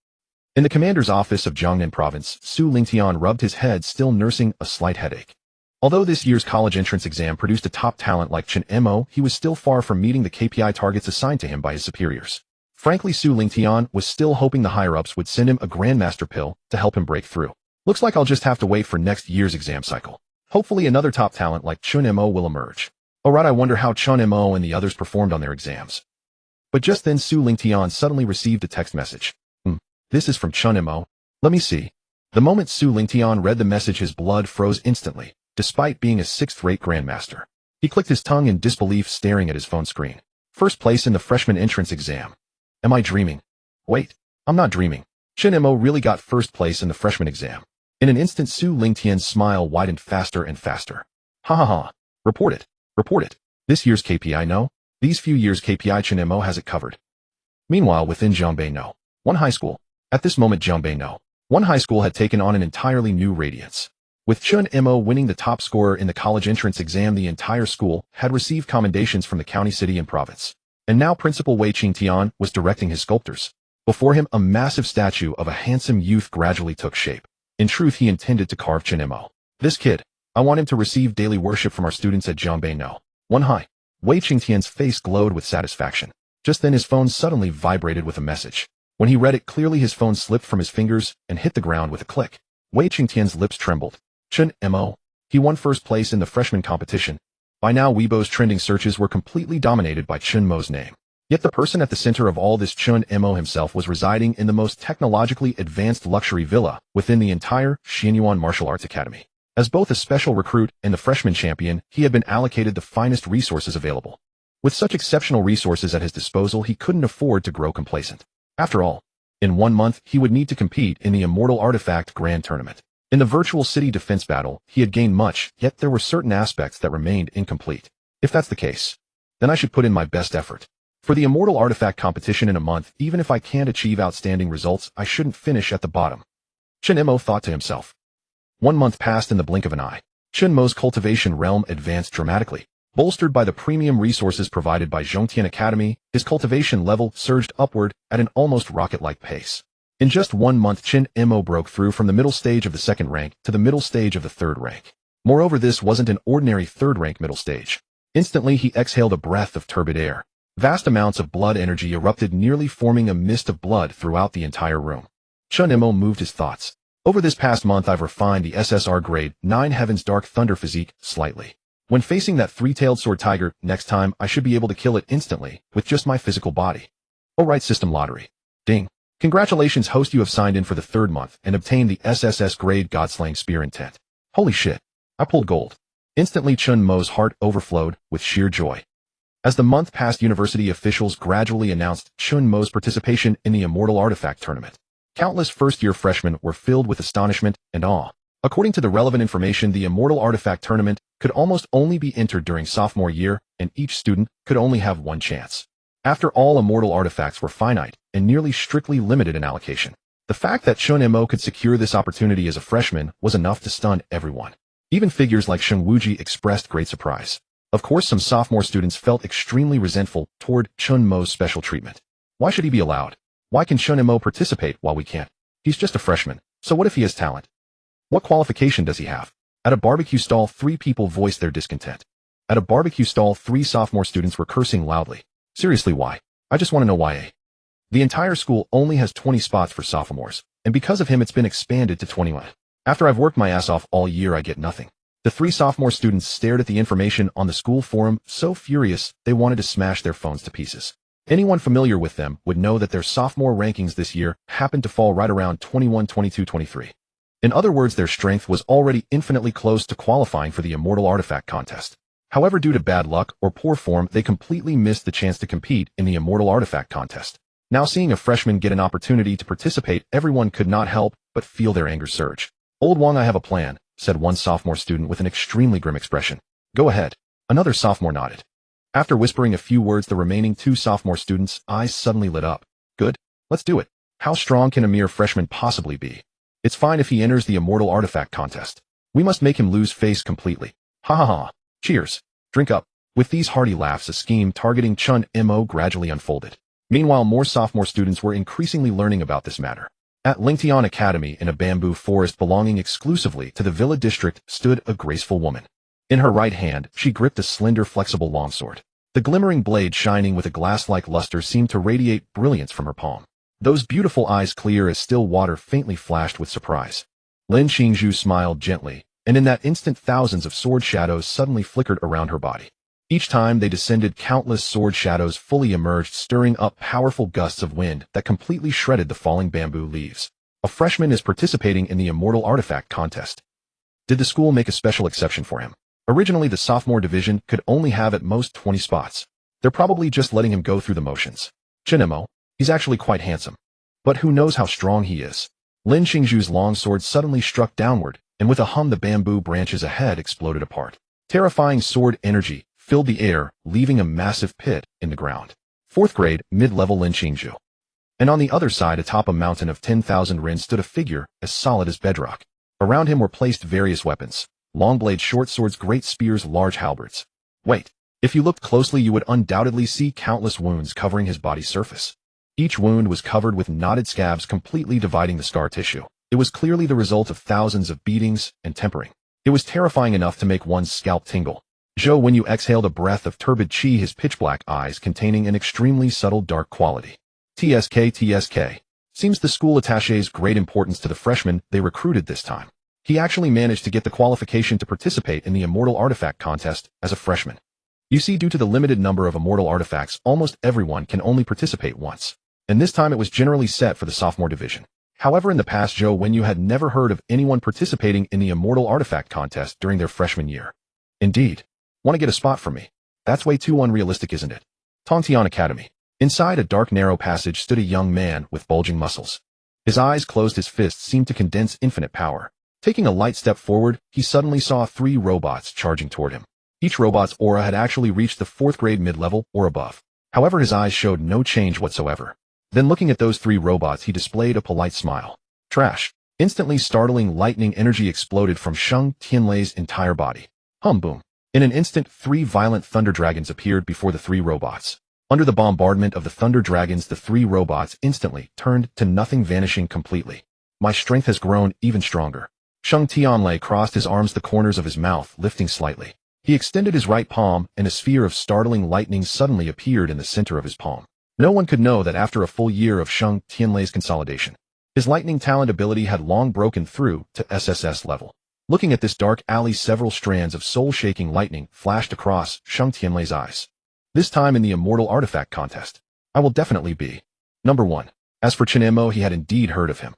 In the commander's office of Jiangnan Province, Su Lingtian rubbed his head, still nursing a slight headache. Although this year's college entrance exam produced a top talent like Chen Mo, he was still far from meeting the KPI targets assigned to him by his superiors. Frankly, Su Lingtian was still hoping the higher-ups would send him a grandmaster pill to help him break through. Looks like I'll just have to wait for next year's exam cycle. Hopefully another top talent like Chen Mo will emerge. Alright, I wonder how Chen Mo and the others performed on their exams. But just then Su Lingtian suddenly received a text message. This is from Chen Mo. Let me see. The moment Su Lingtian read the message, his blood froze instantly. Despite being a 6th-rate grandmaster, he clicked his tongue in disbelief, staring at his phone screen. First place in the freshman entrance exam. Am I dreaming? Wait, I'm not dreaming. Chen Mo really got first place in the freshman exam. In an instant, Su Lingtian's smile widened faster and faster. Ha ha ha. Report it. Report it. This year's KPI, no? These few years' KPI, Chen Mo has it covered. Meanwhile, within Jiangbai No. 1 high school. At this moment, Jiangbai No. 1 high school had taken on an entirely new radiance. With Chen Mo winning the top scorer in the college entrance exam, the entire school had received commendations from the county, city, and province. And now Principal Wei Qingtian was directing his sculptors. Before him, a massive statue of a handsome youth gradually took shape. In truth, he intended to carve Chen Mo. This kid, I want him to receive daily worship from our students at Jiangbai No. 1 high. Wei Qingtian's face glowed with satisfaction. Just then his phone suddenly vibrated with a message. When he read it clearly, his phone slipped from his fingers and hit the ground with a click. Wei Qingtian's lips trembled. Chen Mo. He won first place in the freshman competition. By now, Weibo's trending searches were completely dominated by Chen Mo's name. Yet the person at the center of all this, Chen Mo himself, was residing in the most technologically advanced luxury villa within the entire Xianyuan Martial Arts Academy. As both a special recruit and the freshman champion, he had been allocated the finest resources available. With such exceptional resources at his disposal, he couldn't afford to grow complacent. After all, in 1 month, he would need to compete in the Immortal Artifact Grand Tournament. In the virtual city defense battle, he had gained much, yet there were certain aspects that remained incomplete. If that's the case, then I should put in my best effort. For the Immortal Artifact competition in a month, even if I can't achieve outstanding results, I shouldn't finish at the bottom. Chen Mo thought to himself. 1 month passed in the blink of an eye. Chen Mo's cultivation realm advanced dramatically. Bolstered by the premium resources provided by Zhongtian Academy, his cultivation level surged upward at an almost rocket-like pace. In just 1 month, Chen Mo broke through from the middle stage of the 2nd rank to the middle stage of the 3rd rank. Moreover, this wasn't an ordinary 3rd rank middle stage. Instantly, he exhaled a breath of turbid air. Vast amounts of blood energy erupted, nearly forming a mist of blood throughout the entire room. Chen Mo moved his thoughts. Over this past month, I've refined the SSR grade 9 Heaven's Dark Thunder physique slightly. When facing that 3-tailed sword tiger, next time I should be able to kill it instantly with just my physical body. Alright, system lottery. Ding. Congratulations, host, you have signed in for the 3rd month and obtained the SSS grade Godslaying Spear Intent. Holy shit. I pulled gold. Instantly, Chen Mo's heart overflowed with sheer joy. As the month passed, university officials gradually announced Chen Mo's participation in the Immortal Artifact Tournament. Countless first-year freshmen were filled with astonishment and awe. According to the relevant information, the Immortal Artifact Tournament could almost only be entered during sophomore year, and each student could only have 1 chance. After all, immortal artifacts were finite and nearly strictly limited in allocation. The fact that Chen Mo could secure this opportunity as a freshman was enough to stun everyone. Even figures like Shen Wuji expressed great surprise. Of course, some sophomore students felt extremely resentful toward Chen Mo's special treatment. Why should he be allowed? Why can Chen Mo participate while we can't? He's just a freshman, so what if he has talent? What qualification does he have? At a barbecue stall, 3 people voiced their discontent. At a barbecue stall, 3 sophomore students were cursing loudly. Seriously, why? I just want to know why. The entire school only has 20 spots for sophomores, and because of him it's been expanded to 21. After I've worked my ass off all year, I get nothing. The 3 sophomore students stared at the information on the school forum, so furious they wanted to smash their phones to pieces. Anyone familiar with them would know that their sophomore rankings this year happened to fall right around 21, 22, 23. In other words, their strength was already infinitely close to qualifying for the Immortal Artifact contest. However, due to bad luck or poor form, they completely missed the chance to compete in the Immortal Artifact contest. Now seeing a freshman get an opportunity to participate, everyone could not help but feel their anger surge. "Old Wang, I have a plan," said one sophomore student with an extremely grim expression. "Go ahead." Another sophomore nodded. After whispering a few words, the remaining 2 sophomore students' eyes suddenly lit up. "Good. Let's do it. How strong can a mere freshman possibly be? It's fine if he enters the Immortal Artifact contest. We must make him lose face completely. Ha ha ha. Cheers. Drink up." With these hearty laughs, a scheme targeting Chen Mo gradually unfolded. Meanwhile, more sophomore students were increasingly learning about this matter. At Lingtian Academy, in a bamboo forest belonging exclusively to the Villa district, stood a graceful woman. In her right hand, she gripped a slender, flexible longsword. The glimmering blade, shining with a glass-like luster, seemed to radiate brilliance from her palm. Those beautiful eyes, clear as still water, faintly flashed with surprise. Lin Qingzhu smiled gently, and in that instant thousands of sword shadows suddenly flickered around her body. Each time they descended, countless sword shadows fully emerged, stirring up powerful gusts of wind that completely shredded the falling bamboo leaves. A freshman is participating in the Immortal Artifact contest. Did the school make a special exception for him? Originally, the sophomore division could only have at most 20 spots. They're probably just letting him go through the motions. Chen Mo, he's actually quite handsome. But who knows how strong he is? Lin Qingzhu's longsword suddenly struck downward, and with a hum the bamboo branches ahead exploded apart. Terrifying sword energy filled the air, leaving a massive pit in the ground. 4th grade, mid-level Lin Qingzhu. And on the other side, atop a mountain of 10,000 rin, stood a figure as solid as bedrock. Around him were placed various weapons: long blades, short swords, great spears, large halberds. Wait, if you looked closely you would undoubtedly see countless wounds covering his body's surface. Each wound was covered with knotted scabs completely dividing the scar tissue. It was clearly the result of thousands of beatings and tempering. It was terrifying enough to make one's scalp tingle. Zhou Wenyu exhaled a breath of turbid qi, his pitch-black eyes containing an extremely subtle dark quality. TSK. Seems the school attaches great importance to the freshman they recruited this time. He actually managed to get the qualification to participate in the Immortal Artifact contest as a freshman. You see, due to the limited number of immortal artifacts, almost everyone can only participate once. And this time it was generally set for the sophomore division. However, in the past, Zhou Wenyu had never heard of anyone participating in the Immortal Artifact contest during their freshman year. Indeed. Want to get a spot for me? That's way too unrealistic, isn't it? Tongtian Academy. Inside a dark, narrow passage stood a young man with bulging muscles. His eyes closed, his fists seemed to condense infinite power. Taking a light step forward, he suddenly saw 3 robots charging toward him. Each robot's aura had actually reached the 4th grade mid-level or above. However, his eyes showed no change whatsoever. Then looking at those 3 robots, he displayed a polite smile. Trash. Instantly, startling lightning energy exploded from Sheng Tianlei's entire body. Boom. In an instant, 3 violent thunder dragons appeared before the 3 robots. Under the bombardment of the thunder dragons, the 3 robots instantly turned to nothing, vanishing completely. My strength has grown even stronger. Sheng Tianlei crossed his arms, the corners of his mouth lifting slightly. He extended his right palm, and a sphere of startling lightning suddenly appeared in the center of his palm. No one could know that after a full year of Sheng Tianlei's consolidation, his lightning talent ability had long broken through to SSS level. Looking at this dark alley, several strands of soul-shaking lightning flashed across Sheng Tianlei's eyes. This time in the Immortal Artifact contest, I will definitely be number 1. As for Chen Mo, he had indeed heard of him.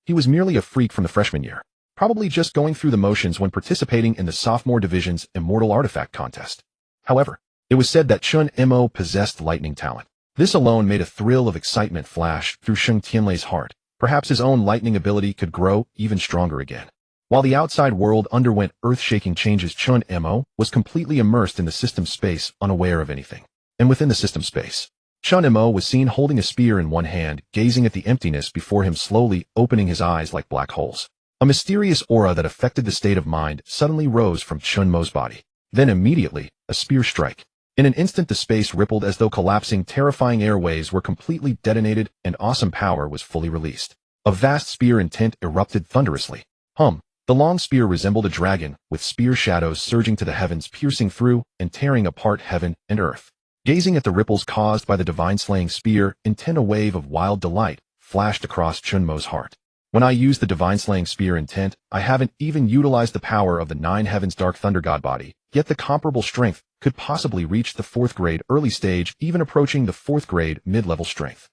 He was merely a freak from the freshman year, probably just going through the motions when participating in the sophomore division's Immortal Artifact contest. However, it was said that Chen Mo possessed lightning talent. This alone made a thrill of excitement flash through Sheng Tianlei's heart. Perhaps his own lightning ability could grow even stronger again. While the outside world underwent earth-shaking changes, Chen Mo was completely immersed in the system space, unaware of anything. And within the system space, Chen Mo was seen holding a spear in one hand, gazing at the emptiness before him, slowly opening his eyes like black holes. A mysterious aura that affected the state of mind suddenly rose from Chen Mo's body. Then immediately, a spear strike. In an instant the space rippled as though collapsing, terrifying airways were completely detonated and awesome power was fully released. A vast spear intent erupted thunderously. The long spear resembled a dragon, with spear shadows surging to the heavens, piercing through and tearing apart heaven and earth. Gazing at the ripples caused by the divine-slaying spear, intent, a wave of wild delight flashed across Chen Mo's heart. When I use the divine-slaying spear intent, I haven't even utilized the power of the 9 heavens dark thunder god body, yet the comparable strength could possibly reach the 4th grade early stage, even approaching the 4th grade mid-level strength.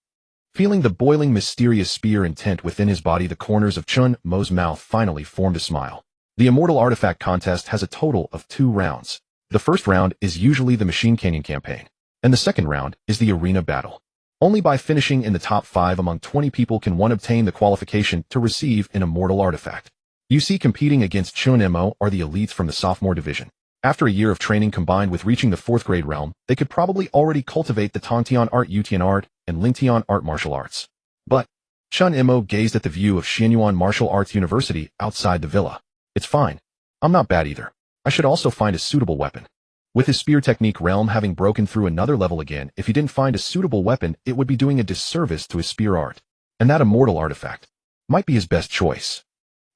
Feeling the boiling mysterious spear intent within his body, the corners of Chen Mo's mouth finally formed a smile. The Immortal Artifact contest has a total of 2 rounds. The first round is usually the Machine Canyon campaign, and the second round is the arena battle. Only by finishing in the top 5 among 20 people can one obtain the qualification to receive an Immortal Artifact. You see, competing against Chen Mo are the elites from the sophomore division. After a year of training combined with reaching the 4th grade realm, they could probably already cultivate the Tongtian art, Yutian art, and Lingtian art martial arts. But Chen Mo gazed at the view of Xianyuan Martial Arts University outside the villa. It's fine. I'm not bad either. I should also find a suitable weapon. With his spear technique realm having broken through another level again, if he didn't find a suitable weapon, it would be doing a disservice to his spear art. And that Immortal Artifact might be his best choice.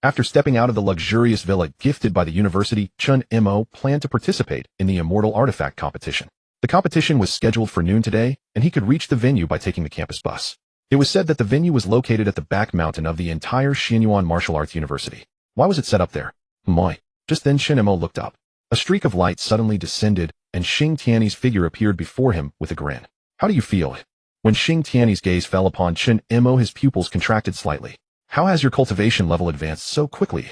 After stepping out of the luxurious villa gifted by the university, Chen Mo planned to participate in the Immortal Artifact competition. The competition was scheduled for noon today, and he could reach the venue by taking the campus bus. It was said that the venue was located at the back mountain of the entire Xianyuan Martial Arts University. Why was it set up there? Just then Chen Mo looked up. A streak of light suddenly descended, and Xing Tiany's figure appeared before him with a grin. How do you feel? When Xing Tiany's gaze fell upon Chen Mo, his pupils contracted slightly. How has your cultivation level advanced so quickly?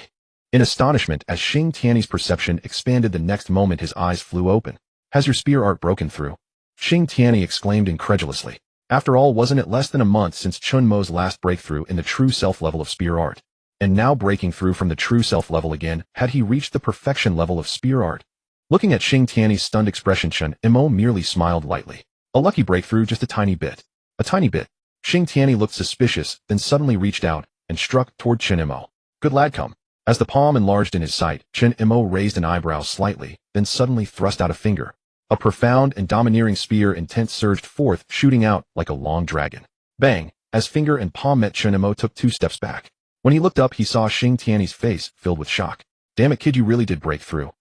In astonishment, as Xing Tiany's perception expanded, the next moment his eyes flew open. Has your spear art broken through? Xing Tiany exclaimed incredulously. After all, wasn't it less than a month since Chen Mo's last breakthrough in the true self level of spear art? And now breaking through from the true self level again, had he reached the perfection level of spear art? Looking at Xing Tiany's stunned expression, Chen Mo merely smiled lightly. A lucky breakthrough, just a tiny bit. A tiny bit. Xing Tiany looked suspicious, then suddenly reached out and struck toward Chen Mo. Good lad, come. As the palm enlarged in his sight, Chen Mo raised an eyebrow slightly, then suddenly thrust out a finger. A profound and domineering spear intent surged forth, shooting out like a long dragon. Bang! As finger and palm met, Chen Mo took 2 steps back. When he looked up, he saw Xing Tiany's face filled with shock. Damn it, kid, you really did break through.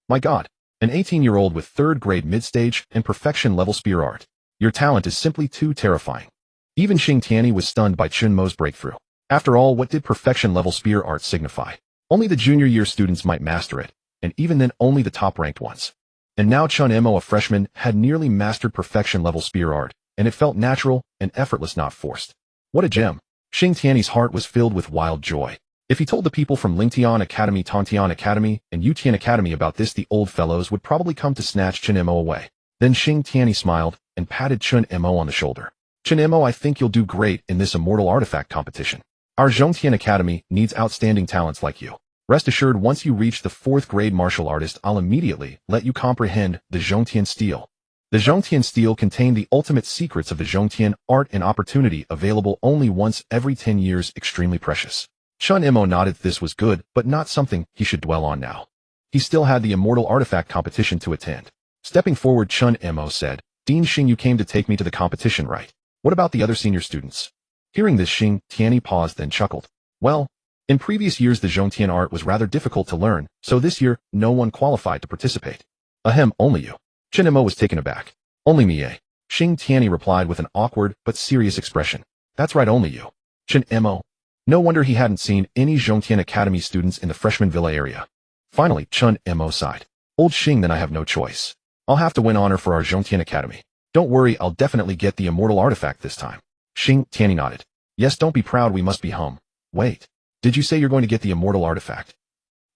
My God, an 18-year-old with 3rd grade mid-stage and perfection level spear art. Your talent is simply too terrifying. Even Xing Tiany was stunned by Chen Mo's breakthrough. After all, what did perfection level spear art signify? Only the junior year students might master it, and even then only the top-ranked ones. And now Chen Mo, a freshman, had nearly mastered perfection level spear art, and it felt natural and effortless, not forced. What a gem! Xing Tiany's heart was filled with wild joy. If he told the people from Lingtian Academy, Tongtian Academy, and Yutian Academy about this, the old fellows would probably come to snatch Chen Mo away. Then Xing Tiany smiled and patted Chen Mo on the shoulder. Chen Mo, I think you'll do great in this Immortal Artifact competition. Our Zhongtian Academy needs outstanding talents like you. Rest assured, once you reach the 4th grade martial artist, I'll immediately let you comprehend the Zhongtian steel. The Zhongtian steel contained the ultimate secrets of the Zhongtian art and opportunity, available only once every 10 years, extremely precious. Chen Mo nodded. This was good, but not something he should dwell on now. He still had the Immortal Artifact competition to attend. Stepping forward, Chen Mo said, Dean Xing, you came to take me to the competition, right? What about the other senior students? Hearing this, Xing Tiany paused, then chuckled. Well, in previous years the Zhongtian art was rather difficult to learn, so this year no one qualified to participate. Ahem, only you. Chen Mo was taken aback. Only me, eh? Xing Tiany replied with an awkward but serious expression. That's right, only you. Chen Mo. No wonder he hadn't seen any Zhongtian Academy students in the freshman villa area. Finally, Chen Mo sighed. Old Xing, then I have no choice. I'll have to win honor for our Zhongtian Academy. Don't worry, I'll definitely get the Immortal Artifact this time. Xing Tiany nodded. Yes, don't be proud, we must be hum. Wait. Did you say you're going to get the Immortal Artifact?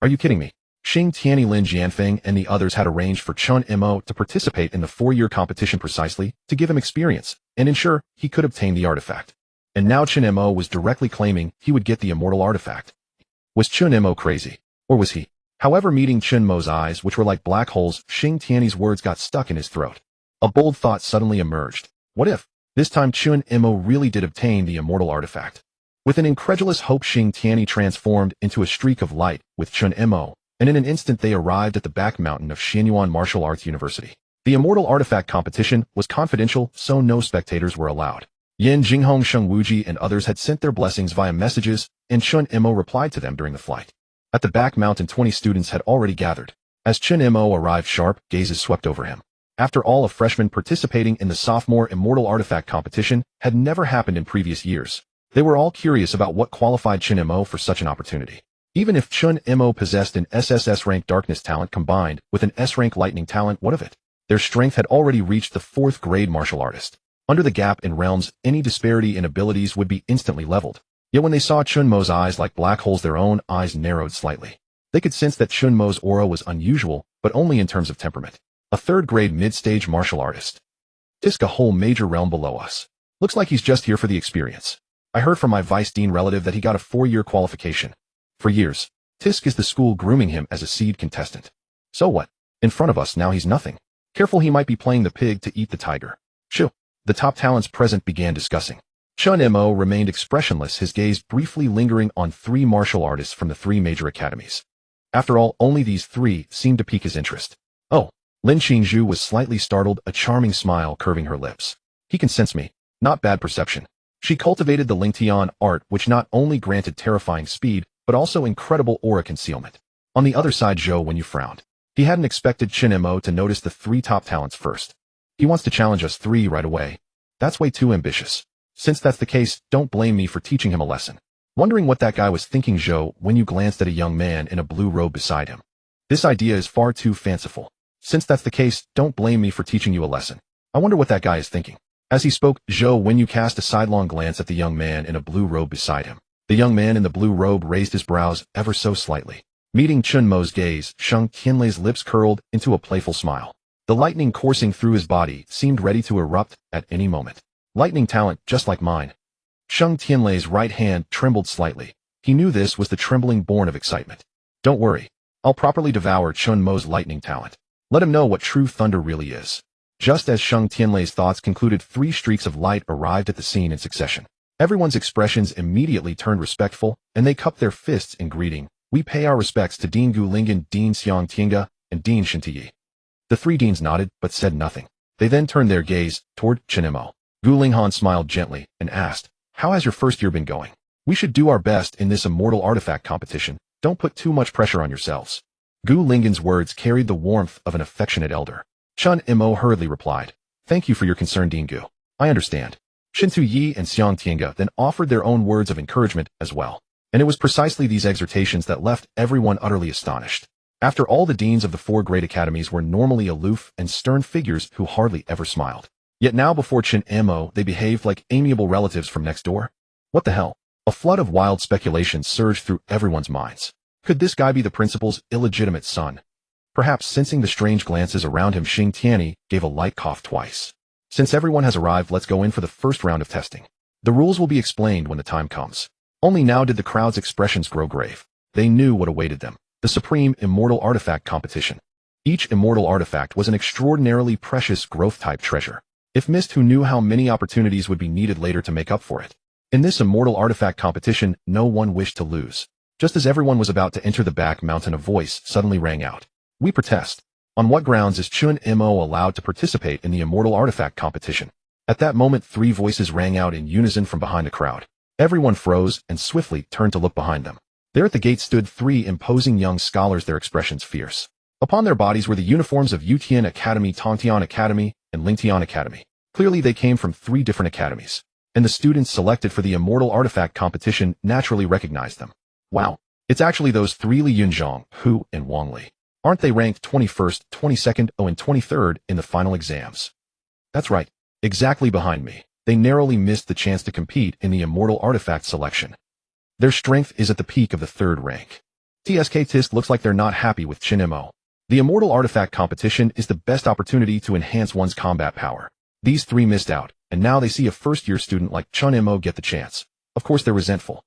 Are you kidding me? Xing Tiany, Lin Jianfeng, and the others had arranged for Chen Mo to participate in the 4-year competition precisely to give him experience and ensure he could obtain the artifact. And now Chen Mo was directly claiming he would get the Immortal Artifact. Was Chen Mo crazy? Or was he? However, meeting Chen Mo's eyes, which were like black holes, Xing Tiany's words got stuck in his throat. A bold thought suddenly emerged. What if this time Chen Mo really did obtain the Immortal Artifact? With an incredulous hope, Xing Tiany transformed into a streak of light with Chen Mo, and in an instant they arrived at the back mountain of Xianyuan Martial Arts University. The Immortal Artifact competition was confidential, so no spectators were allowed. Yan Jinghong, Sheng Wuji, and others had sent their blessings via messages, and Chen Mo replied to them during the flight. At the back mountain 20 students had already gathered. As Chen Mo arrived, sharp gazes swept over him. After all, a freshman participating in the sophomore Immortal Artifact competition had never happened in previous years. They were all curious about what qualified Chen Mo for such an opportunity. Even if Chen Mo possessed an SSS-rank darkness talent combined with an S-rank lightning talent, what of it? Their strength had already reached the 4th grade martial artist. Under the gap in realms, any disparity in abilities would be instantly leveled. Yet when they saw Chen Mo's eyes like black holes, their own eyes narrowed slightly. They could sense that Chen Mo's aura was unusual, but only in terms of temperament. A 3rd grade mid-stage martial artist. Tisk, a whole major realm below us. Looks like he's just here for the experience. I heard from my vice dean relative that he got a 4-year qualification. For years, Tisk is the school grooming him as a seed contestant. So what? In front of us now he's nothing. Careful, he might be playing the pig to eat the tiger. Shoo. The top talents present began discussing. Chen Mo remained expressionless, his gaze briefly lingering on 3 martial artists from the 3 major academies. After all, only these 3 seemed to pique his interest. Oh, Lin Qingzhu was slightly startled, a charming smile curving her lips. He can sense me. Not bad perception. She cultivated the Lingtian art, which not only granted terrifying speed, but also incredible aura concealment. On the other side, Zhou Wenyu frowned. He hadn't expected Chen Mo to notice the 3 top talents first. He wants to challenge us 3 right away. That's way too ambitious. Since that's the case, don't blame me for teaching him a lesson. Wondering what that guy was thinking, Zhou Wenyu glanced at a young man in a blue robe beside him. This idea is far too fanciful. Since that's the case, don't blame me for teaching you a lesson. I wonder what that guy is thinking. As he spoke, Zhou Wenyu cast a sidelong glance at the young man in a blue robe beside him. The young man in the blue robe raised his brows ever so slightly. Meeting Chen Mo's gaze, Sheng Tianlei's lips curled into a playful smile. The lightning coursing through his body seemed ready to erupt at any moment. Lightning talent, just like mine. Sheng Tianlei's right hand trembled slightly. He knew this was the trembling born of excitement. Don't worry. I'll properly devour Chen Mo's lightning talent. Let him know what true thunder really is. Just as Sheng Tianlei's thoughts concluded, 3 streaks of light arrived at the scene in succession. Everyone's expressions immediately turned respectful, and they cupped their fists in greeting. We pay our respects to Dean Gu Lingen, Dean Xiang Tiange, and Dean Shintiyi. The 3 deans nodded, but said nothing. They then turned their gaze toward Chen Mo. Gu Linghan smiled gently and asked, "How has your first year been going? We should do our best in this immortal artifact competition. Don't put too much pressure on yourselves." Gu Lingen's words carried the warmth of an affectionate elder. Chen Mo hurriedly replied, "Thank you for your concern, Dean Gu. I understand." Shintu Yi and Xiang Tiange then offered their own words of encouragement as well. And it was precisely these exhortations that left everyone utterly astonished. After all, the deans of the 4 great academies were normally aloof and stern figures who hardly ever smiled. Yet now before Chen Mo, they behaved like amiable relatives from next door. What the hell? A flood of wild speculation surged through everyone's minds. Could this guy be the principal's illegitimate son? Perhaps sensing the strange glances around him, Xing Tianyi gave a light cough twice. Since everyone has arrived, let's go in for the first round of testing. The rules will be explained when the time comes. Only now did the crowd's expressions grow grave. They knew what awaited them. The supreme immortal artifact competition. Each immortal artifact was an extraordinarily precious growth-type treasure. If missed, who knew how many opportunities would be needed later to make up for it? In this immortal artifact competition, no one wished to lose. Just as everyone was about to enter the back mountain, a voice suddenly rang out. We protest. On what grounds is Chen Mo allowed to participate in the immortal artifact competition? At that moment, 3 voices rang out in unison from behind the crowd. Everyone froze and swiftly turned to look behind them. There at the gate stood 3 imposing young scholars, their expressions fierce. Upon their bodies were the uniforms of Yutian Academy, Tongtian Academy, and Lingtian Academy. Clearly they came from 3 different academies, and the students selected for the immortal artifact competition naturally recognized them. Wow, it's actually those 3 Li Yunzhong, Hu, and Wang Li. Aren't they ranked 21st, 22nd, and 23rd in the final exams? That's right, exactly behind me. They narrowly missed the chance to compete in the immortal artifact selection. Their strength is at the peak of the 3rd rank. TSK looks like they're not happy with Chen Mo. The immortal artifact competition is the best opportunity to enhance one's combat power. These 3 missed out, and now they see a first-year student like Chen Mo get the chance. Of course they're resentful.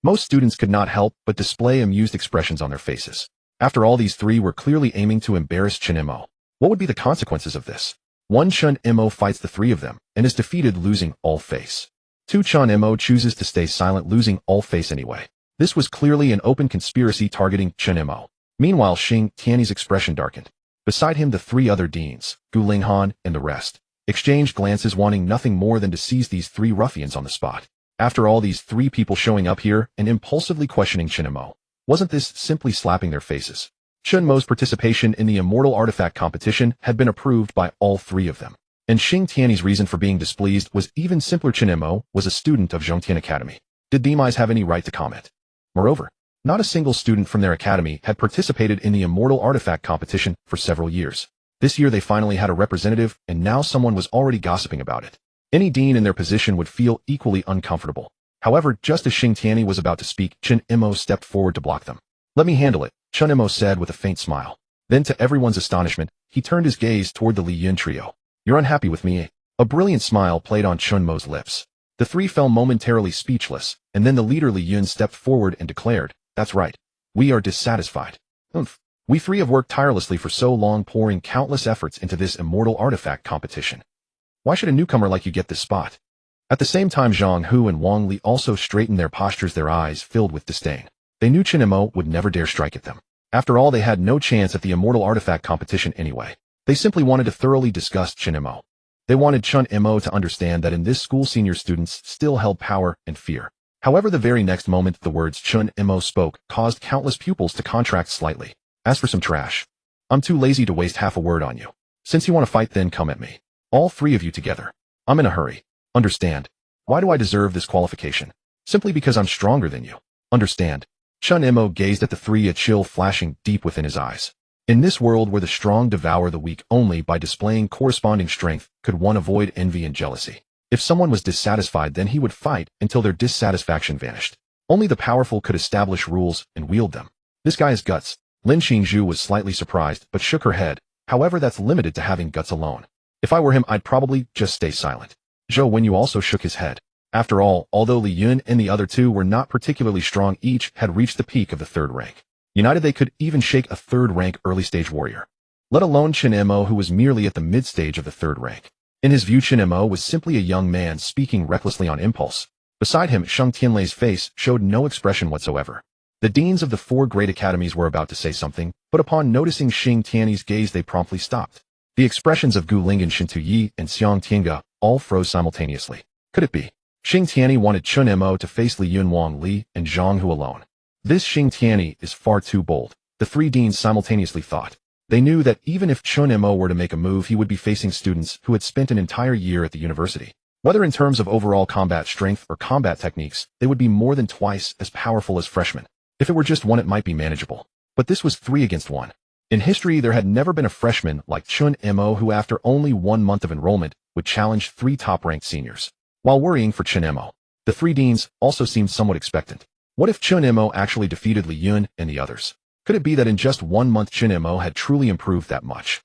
Most students could not help but display amused expressions on their faces. After all, these 3 were clearly aiming to embarrass Chen Mo. What would be the consequences of this? 1. Chen Mo fights the 3 of them, and is defeated, losing all face. 2. Chen Mo chooses to stay silent, losing all face anyway. This was clearly an open conspiracy targeting Chen Mo. Meanwhile, Xing Tiany's expression darkened. Beside him, the three other deans, Gu Linghan and the rest, exchanged glances, wanting nothing more than to seize these three ruffians on the spot. After all, these three people showing up here and impulsively questioning Chen Mo, wasn't this simply slapping their faces? Chen Mo's participation in the immortal artifact competition had been approved by all three of them. And Xing Tiany's reason for being displeased was even simpler. Chen Mo was a student of Zhongtian Academy. Did these guys have any right to comment? Moreover, not a single student from their academy had participated in the immortal artifact competition for several years. This year they finally had a representative, and now someone was already gossiping about it. Any dean in their position would feel equally uncomfortable. However, just as Xing Tiany was about to speak, Chen Mo stepped forward to block them. "Let me handle it," Chen Mo said with a faint smile. Then, to everyone's astonishment, he turned his gaze toward the Li Yun trio. "You're unhappy with me, eh?" A brilliant smile played on Chen Mo's lips. The three fell momentarily speechless, and then the leader Li Yun stepped forward and declared, "That's right. We are dissatisfied. We three have worked tirelessly for so long, pouring countless efforts into this immortal artifact competition. Why should a newcomer like you get this spot?" At the same time, Zhang Hu and Wang Li also straightened their postures, their eyes filled with disdain. They knew Chen Mo would never dare strike at them. After all, they had no chance at the immortal artifact competition anyway. They simply wanted to thoroughly disgust Chen Mo. They wanted Chen Mo to understand that in this school senior students still held power and fear. However, the very next moment the words Chen Mo spoke caused countless pupils to contract slightly. "As for some trash, I'm too lazy to waste half a word on you. Since you want to fight, then come at me. All three of you together. I'm in a hurry. Understand? Why do I deserve this qualification? Simply because I'm stronger than you. Understand?" Chen Mo gazed at the three, a chill flashing deep within his eyes. In this world where the strong devour the weak, only by displaying corresponding strength could one avoid envy and jealousy. If someone was dissatisfied, then he would fight until their dissatisfaction vanished. Only the powerful could establish rules and wield them. "This guy has guts." Lin Xingzhu was slightly surprised, but shook her head. "However, that's limited to having guts alone. If I were him, I'd probably just stay silent." Zhou Wenyu also shook his head. After all, although Li Yun and the other two were not particularly strong, each had reached the peak of the third rank. United, they could even shake a third-rank early-stage warrior. Let alone Chen Mo, who was merely at the mid-stage of the third rank. In his view, Chen Mo was simply a young man speaking recklessly on impulse. Beside him, Shang Tianlei's face showed no expression whatsoever. The deans of the four great academies were about to say something, but upon noticing Xing Tiany's gaze, they promptly stopped. The expressions of Gu Linghan, Shintu Yi, and Xiang Tiange all froze simultaneously. Could it be? Xing Tiany wanted Chen Mo to face Li Yun, Wang Li, and Zhang Hu alone. This Xing Tiany is far too bold, the three deans simultaneously thought. They knew that even if Chen Mo were to make a move, he would be facing students who had spent an entire year at the university. Whether in terms of overall combat strength or combat techniques, they would be more than twice as powerful as freshmen. If it were just one, it might be manageable. But this was 3 against 1. In history, there had never been a freshman like Chen Mo who, after only 1 month of enrollment, would challenge 3 top-ranked seniors. While worrying for Chen Mo, the 3 deans also seemed somewhat expectant. What if Chen Mo actually defeated Li Yun and the others? Could it be that in just 1 month Chen Mo had truly improved that much?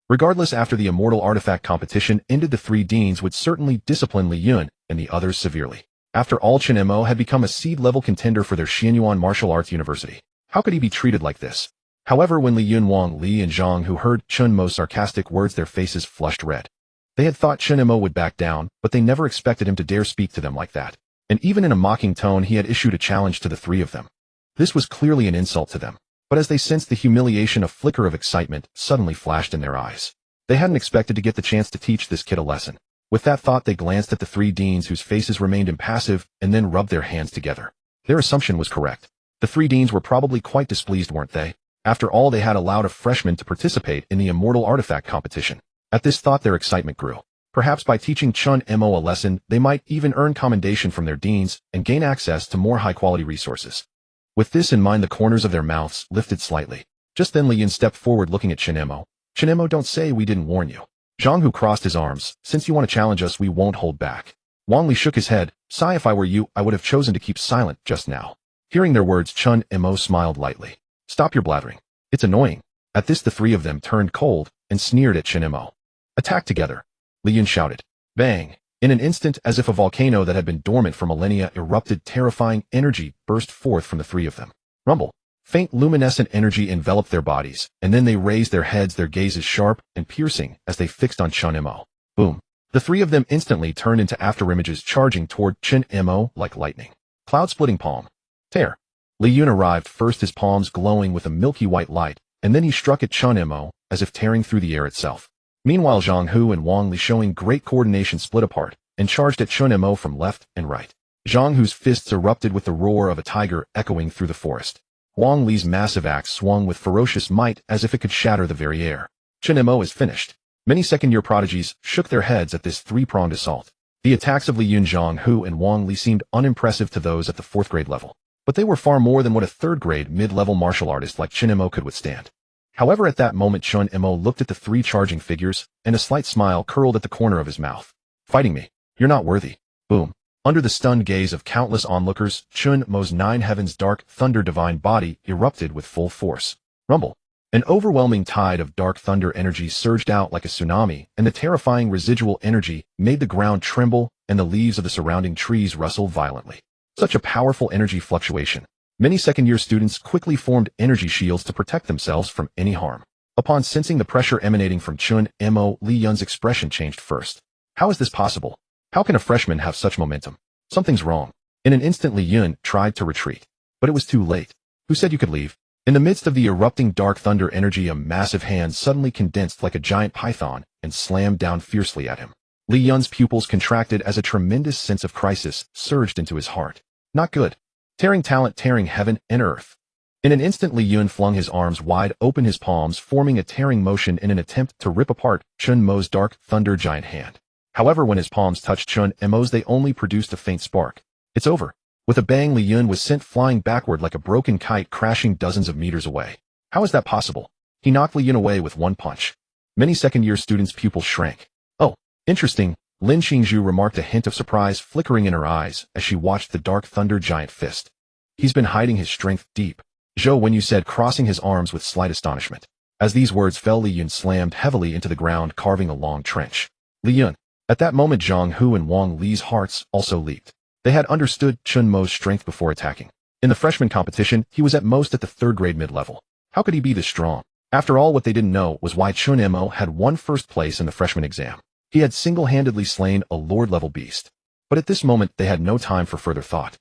Regardless, after the immortal artifact competition ended, the 3 deans would certainly discipline Li Yun and the others severely. After all, Chen Mo had become a seed-level contender for their Xianyuan Martial Arts University. How could he be treated like this? However, when Li Yun, Wang Li, and Zhang Hu heard Chen Mo's sarcastic words, their faces flushed red. They had thought Chen Mo would back down, but they never expected him to dare speak to them like that. And even in a mocking tone, he had issued a challenge to the 3 of them. This was clearly an insult to them. But as they sensed the humiliation, a flicker of excitement suddenly flashed in their eyes. They hadn't expected to get the chance to teach this kid a lesson. With that thought, they glanced at the 3 deans whose faces remained impassive and then rubbed their hands together. Their assumption was correct. The 3 deans were probably quite displeased, weren't they? After all, they had allowed a freshman to participate in the immortal artifact competition. At this thought, their excitement grew. Perhaps by teaching Chen Mo a lesson, they might even earn commendation from their deans and gain access to more high-quality resources. With this in mind, the corners of their mouths lifted slightly. Just then Li Yun stepped forward, looking at Chen Mo. "Chen Mo, don't say we didn't warn you." Zhang Hu crossed his arms. "Since you want to challenge us, we won't hold back." Wang Li shook his head. "Sigh, if I were you, I would have chosen to keep silent just now." Hearing their words, Chen Mo smiled lightly. "Stop your blathering. It's annoying." At this, the 3 of them turned cold and sneered at Chen Mo. "Attack together!" Li Yun shouted. Bang! In an instant, as if a volcano that had been dormant for millennia erupted, terrifying energy burst forth from the 3 of them. Rumble! Faint luminescent energy enveloped their bodies, and then they raised their heads, their gazes sharp and piercing as they fixed on Chen Mo. Boom! The 3 of them instantly turned into afterimages, charging toward Chen Mo like lightning. Cloud-splitting palm. Tear! Li Yun arrived first, his palms glowing with a milky white light, and then he struck at Chen Mo, as if tearing through the air itself. Meanwhile, Zhang Hu and Wang Li, showing great coordination, split apart and charged at Chen Mo from left and right. Zhang Hu's fists erupted with the roar of a tiger echoing through the forest. Wang Li's massive axe swung with ferocious might as if it could shatter the very air. Chen Mo is finished. Many second-year prodigies shook their heads at this three-pronged assault. The attacks of Li Yun, Zhang Hu, and Wang Li seemed unimpressive to those at the fourth-grade level, but they were far more than what a third-grade mid-level martial artist like Chen Mo could withstand. However, at that moment, Chen Mo looked at the three charging figures, and a slight smile curled at the corner of his mouth. "Fighting me? You're not worthy." Boom. Under the stunned gaze of countless onlookers, Chen Mo's nine heavens dark thunder divine body erupted with full force. Rumble. An overwhelming tide of dark thunder energy surged out like a tsunami, and the terrifying residual energy made the ground tremble and the leaves of the surrounding trees rustle violently. Such a powerful energy fluctuation. Many second-year students quickly formed energy shields to protect themselves from any harm. Upon sensing the pressure emanating from Chen Mo, Li Yun's expression changed first. How is this possible? How can a freshman have such momentum? Something's wrong. In an instant, Li Yun tried to retreat, but it was too late. Who said you could leave? In the midst of the erupting dark thunder energy, a massive hand suddenly condensed like a giant python and slammed down fiercely at him. Li Yun's pupils contracted as a tremendous sense of crisis surged into his heart. Not good. Tearing talent, tearing heaven and earth. In an instant, Li Yun flung his arms wide open, his palms forming a tearing motion in an attempt to rip apart Chen Mo's dark thunder giant hand. However, when his palms touched Chen Mo's, they only produced a faint spark. It's over. With a bang, Li Yun was sent flying backward like a broken kite, crashing dozens of meters away. How is that possible? He knocked Li Yun away with one punch. Many second-year students' pupils shrank. "Oh, interesting," Lin Xingzhu remarked, a hint of surprise flickering in her eyes as she watched the dark thunder giant fist. "He's been hiding his strength deep," Zhou Wenyu said, crossing his arms with slight astonishment. As these words fell, Li Yun slammed heavily into the ground, carving a long trench. Li Yun. At that moment, Zhang Hu and Wang Li's hearts also leaped. They had understood Chen Mo's strength before attacking. In the freshman competition, he was at most at the third-grade mid-level. How could he be this strong? After all, what they didn't know was why Chen Mo had won first place in the freshman exam. He had single-handedly slain a lord-level beast. But at this moment, they had no time for further thought.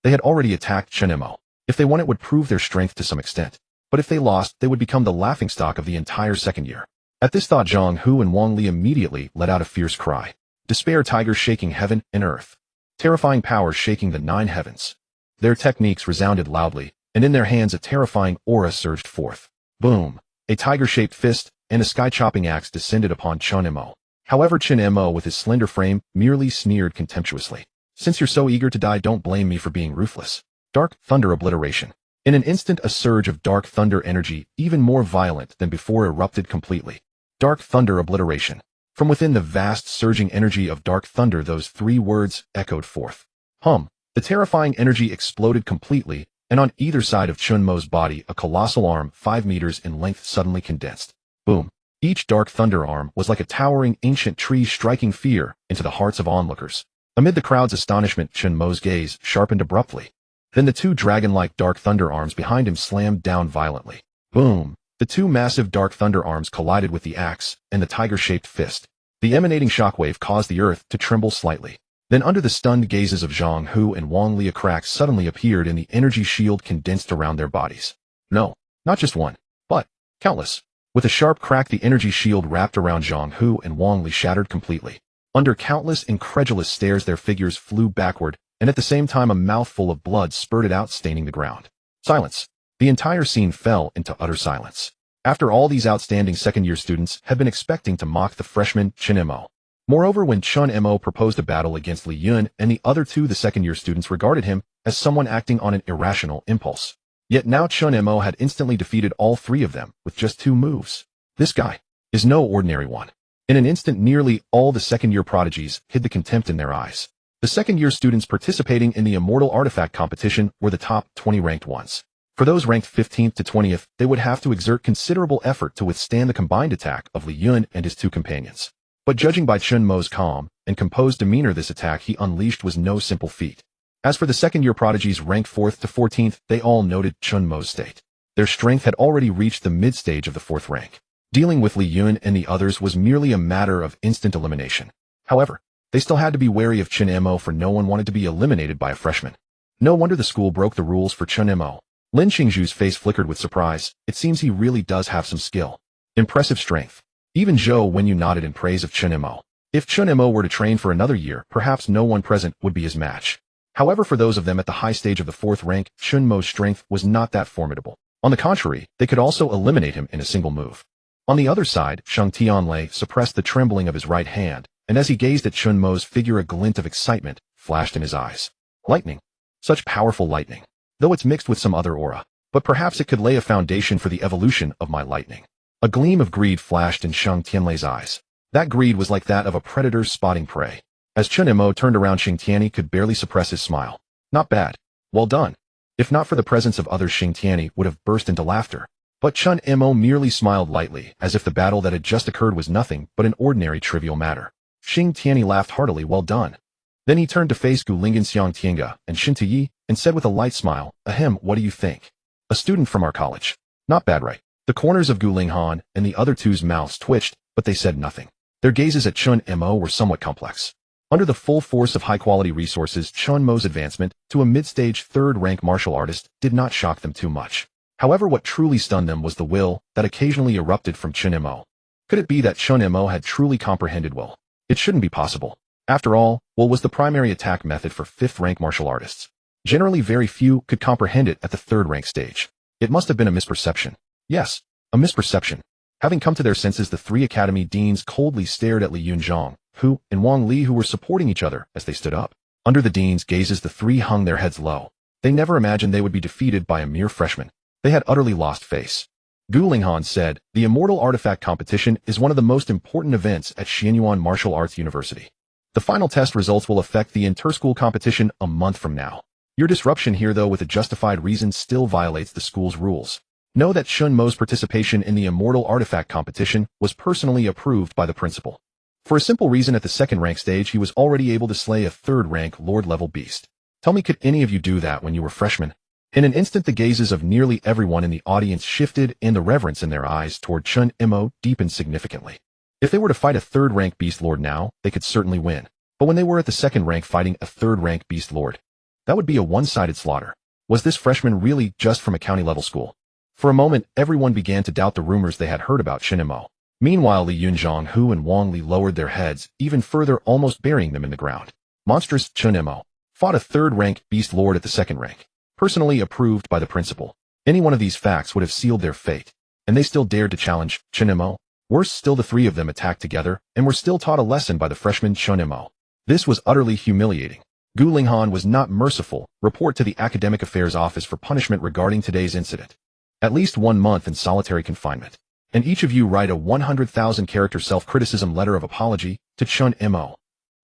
They had already attacked Chen Mo. If they won, it would prove their strength to some extent. But if they lost, they would become the laughingstock of the entire second year. At this thought, Zhang Hu and Wang Li immediately let out a fierce cry. Despair tigers shaking heaven and earth. Terrifying powers shaking the nine heavens. Their techniques resounded loudly, and in their hands a terrifying aura surged forth. Boom! A tiger-shaped fist and a sky-chopping axe descended upon Chen Mo. However, Chen Mo, with his slender frame, merely sneered contemptuously. "Since you're so eager to die, don't blame me for being ruthless." Dark thunder obliteration. In an instant, a surge of dark thunder energy, even more violent than before, erupted completely. Dark thunder obliteration. From within the vast surging energy of dark thunder, those three words echoed forth. Hum. The terrifying energy exploded completely, and on either side of Chen Mo's body, a colossal arm 5 meters in length suddenly condensed. Boom. Each dark thunder arm was like a towering ancient tree, striking fear into the hearts of onlookers. Amid the crowd's astonishment, Chen Mo's gaze sharpened abruptly. Then the two dragon-like dark thunder arms behind him slammed down violently. Boom. The two massive dark thunder arms collided with the axe and the tiger-shaped fist. The emanating shockwave caused the earth to tremble slightly. Then, under the stunned gazes of Zhang Hu and Wang Li, a crack suddenly appeared in the energy shield condensed around their bodies. No, not just one, but countless. With a sharp crack, the energy shield wrapped around Zhang Hu and Wang Li shattered completely. Under countless incredulous stares, their figures flew backward, and at the same time a mouthful of blood spurted out, staining the ground. Silence. The entire scene fell into utter silence. After all, these outstanding second-year students had been expecting to mock the freshman Chen Mo. Moreover, when Chen Mo proposed a battle against Li Yun and the other two, the second-year students regarded him as someone acting on an irrational impulse. Yet now Chen Mo had instantly defeated all three of them with just 2 moves. This guy is no ordinary one. In an instant, nearly all the second-year prodigies hid the contempt in their eyes. The second-year students participating in the Immortal Artifact competition were the top 20 ranked ones. For those ranked 15th to 20th, they would have to exert considerable effort to withstand the combined attack of Li Yun and his 2 companions. But judging by Chen Mo's calm and composed demeanor, this attack he unleashed was no simple feat. As for the second-year prodigies ranked 4th to 14th, they all noted Chen Mo's state. Their strength had already reached the mid-stage of the 4th rank. Dealing with Li Yun and the others was merely a matter of instant elimination. However, they still had to be wary of Chen Mo, for no one wanted to be eliminated by a freshman. No wonder the school broke the rules for Chen Mo. Lin Qingzhu's face flickered with surprise. It seems he really does have some skill. Impressive strength. Even Zhou Wenyu nodded in praise of Chen Mo. If Chen Mo were to train for another year, perhaps no one present would be his match. However, for those of them at the high stage of the 4th rank, Chen Mo's strength was not that formidable. On the contrary, they could also eliminate him in a single move. On the other side, Shang Tianlei suppressed the trembling of his right hand, and as he gazed at Chen Mo's figure, a glint of excitement flashed in his eyes. Lightning. Such powerful lightning. Though it's mixed with some other aura. But perhaps it could lay a foundation for the evolution of my lightning. A gleam of greed flashed in Shang Tianlei's eyes. That greed was like that of a predator spotting prey. As Chen Mo turned around, Xing Tianyi could barely suppress his smile. Not bad. Well done. If not for the presence of others, Xing Tianyi would have burst into laughter. But Chen Mo merely smiled lightly, as if the battle that had just occurred was nothing but an ordinary trivial matter. Xing Tianyi laughed heartily. Well done. Then he turned to face Gu Lingyan, Xiang Tianga, and Xin Tiyi, and said with a light smile, Ahem, what do you think? A student from our college. Not bad, right? The corners of Gu Linghan and the other two's mouths twitched, but they said nothing. Their gazes at Chen Mo were somewhat complex. Under the full force of high-quality resources, Chen Mo's advancement to a mid-stage 3rd-rank martial artist did not shock them too much. However, what truly stunned them was the will that occasionally erupted from Chen Mo. Could it be that Chen Mo had truly comprehended will? It shouldn't be possible. After all, will was the primary attack method for 5th-rank martial artists. Generally, very few could comprehend it at the 3rd-rank stage. It must have been a misperception. Yes, a misperception. Having come to their senses, the 3 academy deans coldly stared at Li Yunzhang, Hu, and Wang Li, who were supporting each other as they stood up. Under the deans' gazes, the 3 hung their heads low. They never imagined they would be defeated by a mere freshman. They had utterly lost face. Gu Linghan said, the Immortal Artifact competition is one of the most important events at Xianyuan Martial Arts University. The final test results will affect the inter-school competition a month from now. Your disruption here, though with a justified reason, still violates the school's rules. Know that Chen Mo's participation in the Immortal Artifact competition was personally approved by the principal. For a simple reason, at the 2nd-rank stage, he was already able to slay a 3rd-rank Lord-level beast. Tell me, could any of you do that when you were freshmen? In an instant, the gazes of nearly everyone in the audience shifted, and the reverence in their eyes toward Chen Mo deepened significantly. If they were to fight a 3rd-rank beast lord now, they could certainly win. But when they were at the 2nd rank fighting a 3rd-rank beast lord, that would be a one-sided slaughter. Was this freshman really just from a county-level school? For a moment, everyone began to doubt the rumors they had heard about Chen Mo. Meanwhile, Li Yunzhang, Hu, and Wang Li lowered their heads, even further, almost burying them in the ground. Monstrous. Chen Mo fought a 3rd-rank beast lord at the 2nd rank, personally approved by the principal. Any one of these facts would have sealed their fate, and they still dared to challenge Chen Mo. Worse still, the 3 of them attacked together, and were still taught a lesson by the freshman Chen Mo. This was utterly humiliating. Gu Linghan was not merciful. Report to the Academic Affairs Office for punishment regarding today's incident. At least 1 month in solitary confinement. And each of you write a 100,000-character self-criticism letter of apology to Chen Mo.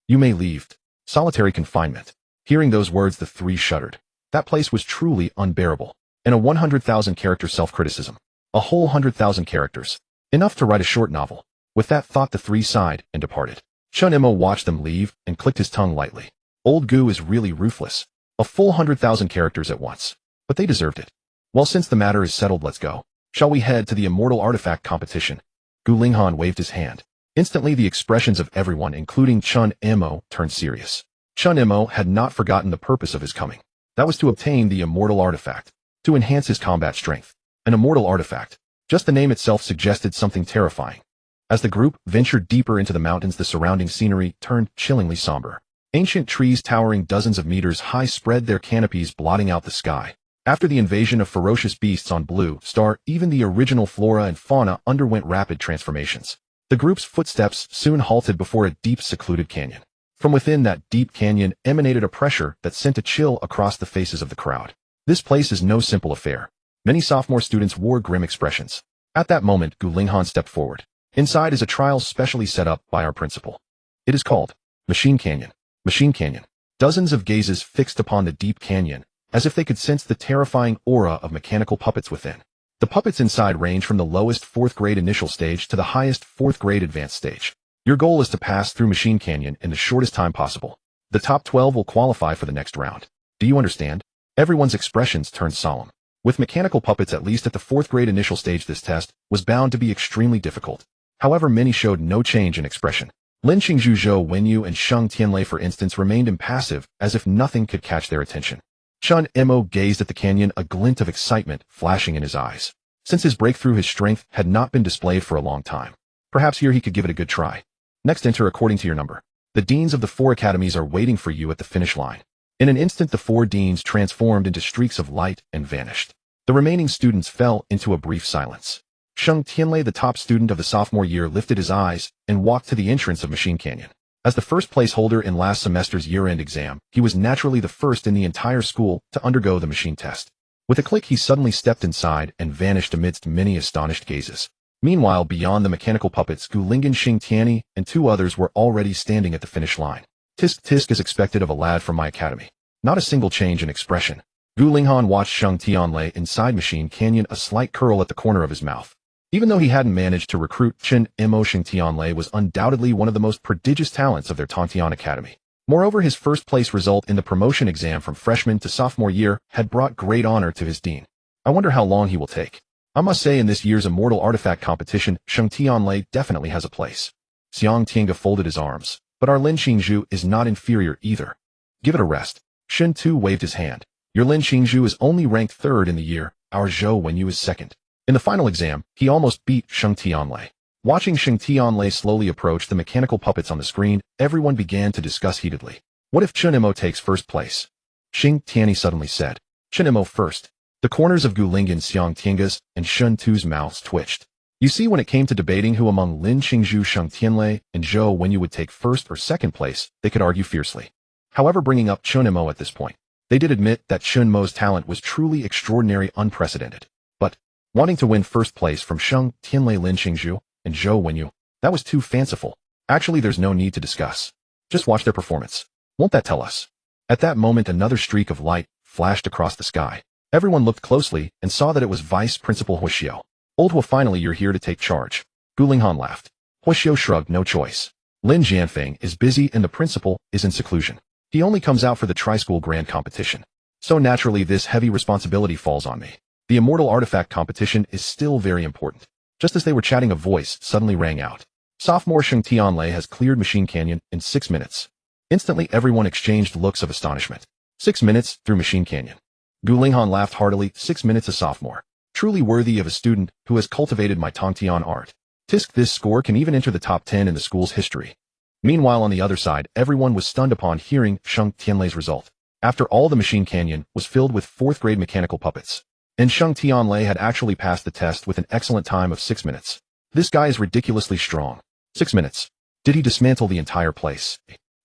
You may leave. Solitary confinement. Hearing those words, the 3 shuddered. That place was truly unbearable. And a 100,000-character self-criticism. A whole 100,000 characters. Enough to write a short novel. With that thought, the 3 sighed and departed. Chen Mo watched them leave and clicked his tongue lightly. Old Gu is really ruthless. A full 100,000 characters at once. But they deserved it. Well, since the matter is settled, let's go. Shall we head to the Immortal Artifact competition? Gu Linghan waved his hand. Instantly, the expressions of everyone, including Chen Mo, turned serious. Chen Mo had not forgotten the purpose of his coming. That was to obtain the Immortal Artifact. To enhance his combat strength. An Immortal Artifact. Just the name itself suggested something terrifying. As the group ventured deeper into the mountains, the surrounding scenery turned chillingly somber. Ancient trees towering dozens of meters high spread their canopies, blotting out the sky. After the invasion of ferocious beasts on Blue Star, even the original flora and fauna underwent rapid transformations. The group's footsteps soon halted before a deep, secluded canyon. From within that deep canyon emanated a pressure that sent a chill across the faces of the crowd. This place is no simple affair. Many sophomore students wore grim expressions. At that moment, Gu Linghan stepped forward. Inside is a trial specially set up by our principal. It is called Machine Canyon. Machine Canyon. Dozens of gazes fixed upon the deep canyon, as if they could sense the terrifying aura of mechanical puppets within. The puppets inside range from the lowest 4th grade initial stage to the highest 4th grade advanced stage. Your goal is to pass through Machine Canyon in the shortest time possible. The top 12 will qualify for the next round. Do you understand? Everyone's expressions turned solemn. With mechanical puppets at least at the 4th grade initial stage, this test was bound to be extremely difficult. However, many showed no change in expression. Lin Qingzhu, Zhou Wenyu, and Shang Tianlei, for instance, remained impassive, as if nothing could catch their attention. Chen Mo gazed at the canyon, a glint of excitement flashing in his eyes. Since his breakthrough, his strength had not been displayed for a long time. Perhaps here he could give it a good try. Next, enter according to your number. The deans of the 4 academies are waiting for you at the finish line. In an instant, the 4 deans transformed into streaks of light and vanished. The remaining students fell into a brief silence. Sheng Tianlei, the top student of the sophomore year, lifted his eyes and walked to the entrance of Machine Canyon. As the first place holder in last semester's year-end exam, he was naturally the first in the entire school to undergo the machine test. With a click, he suddenly stepped inside and vanished amidst many astonished gazes. Meanwhile, beyond the mechanical puppets, Gulingan Xingtiani and 2 others were already standing at the finish line. Tisk tisk is expected of a lad from my academy. Not a single change in expression. Gu Linghan watched Sheng Tianlei inside Machine Canyon, a slight curl at the corner of his mouth. Even though he hadn't managed to recruit Chen Mo, Sheng Tianlei was undoubtedly one of the most prodigious talents of their Tongtian Academy. Moreover, his first-place result in the promotion exam from freshman to sophomore year had brought great honor to his dean. I wonder how long he will take. I must say, in this year's Immortal Artifact competition, Sheng Tianlei definitely has a place. Xiang Tiange folded his arms, but our Lin Xingzhu is not inferior either. Give it a rest. Shen Tu waved his hand. Your Lin Xingzhu is only ranked 3rd in the year, our Zhou Wenyu is 2nd. In the final exam, he almost beat Sheng Tianlei. Watching Sheng Tianlei slowly approach the mechanical puppets on the screen, everyone began to discuss heatedly. What if Chen Mo takes first place? Xing Tianyi suddenly said. Chen Mo first. The corners of Gulingan Xiang Tiange's and Shen Tu's mouths twitched. You see, when it came to debating who among Lin Xingzhu, Sheng Tianlei, and Zhou Wenyu would take first or second place, they could argue fiercely. However, bringing up Chen Mo at this point, they did admit that Chen Mo's talent was truly extraordinary, unprecedented. But wanting to win first place from Sheng Tianlei, Lin Xingzhu, and Zhou Wenyu, that was too fanciful. Actually, there's no need to discuss. Just watch their performance. Won't that tell us? At that moment, another streak of light flashed across the sky. Everyone looked closely and saw that it was Vice Principal Huixiu. Old Hua, finally you're here to take charge. Gu Linghan laughed. Huixiu shrugged, no choice. Lin Jianfeng is busy and the principal is in seclusion. He only comes out for the tri-school grand competition. So naturally, this heavy responsibility falls on me. The Immortal Artifact competition is still very important. Just as they were chatting, a voice suddenly rang out. Sophomore Sheng Tianlei has cleared Machine Canyon in 6 minutes. Instantly, everyone exchanged looks of astonishment. 6 minutes through Machine Canyon. Gu Linghan laughed heartily. 6 minutes, a sophomore. Truly worthy of a student who has cultivated my Tongtian art. Tisk, this score can even enter the top 10 in the school's history. Meanwhile, on the other side, everyone was stunned upon hearing Sheng Tianlei's result. After all, the Machine Canyon was filled with 4th grade mechanical puppets. And Sheng Tianlei had actually passed the test with an excellent time of 6 minutes. This guy is ridiculously strong. 6 minutes. Did he dismantle the entire place?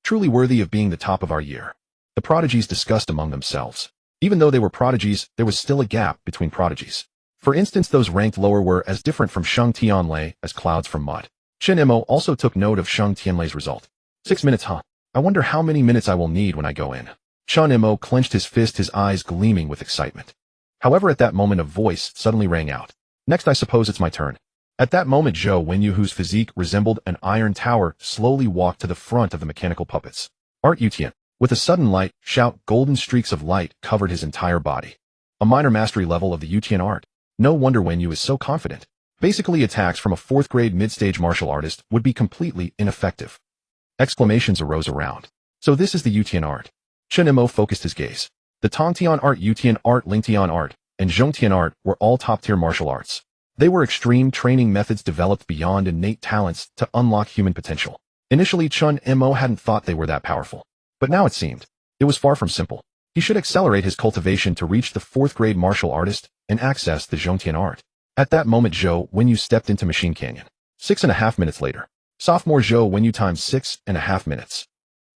Truly worthy of being the top of our year. The prodigies discussed among themselves. Even though they were prodigies, there was still a gap between prodigies. For instance, those ranked lower were as different from Sheng Tianlei as clouds from mud. Chen Mo also took note of Sheng Tianlei's result. 6 minutes, huh? I wonder how many minutes I will need when I go in. Chen Mo clenched his fist, his eyes gleaming with excitement. However, at that moment, a voice suddenly rang out. Next, I suppose it's my turn. At that moment, Zhou Wenyu, whose physique resembled an iron tower, slowly walked to the front of the mechanical puppets. Art Yutian. With a sudden light shout, golden streaks of light covered his entire body. A minor mastery level of the Yutian art. No wonder Wenyu is so confident. Basically, attacks from a 4th grade mid-stage martial artist would be completely ineffective. Exclamations arose around. So this is the Yutian art. Chen Mo focused his gaze. The Tongtian art, Yutian art, Lingtian art, and Zhongtian art were all top-tier martial arts. They were extreme training methods developed beyond innate talents to unlock human potential. Initially, Chen Mo hadn't thought they were that powerful. But now it seemed. It was far from simple. He should accelerate his cultivation to reach the 4th grade martial artist and access the Zhongtian art. At that moment, Zhou Wenyu stepped into Machine Canyon. 6.5 minutes later. Sophomore Zhou Wenyu times 6.5 minutes.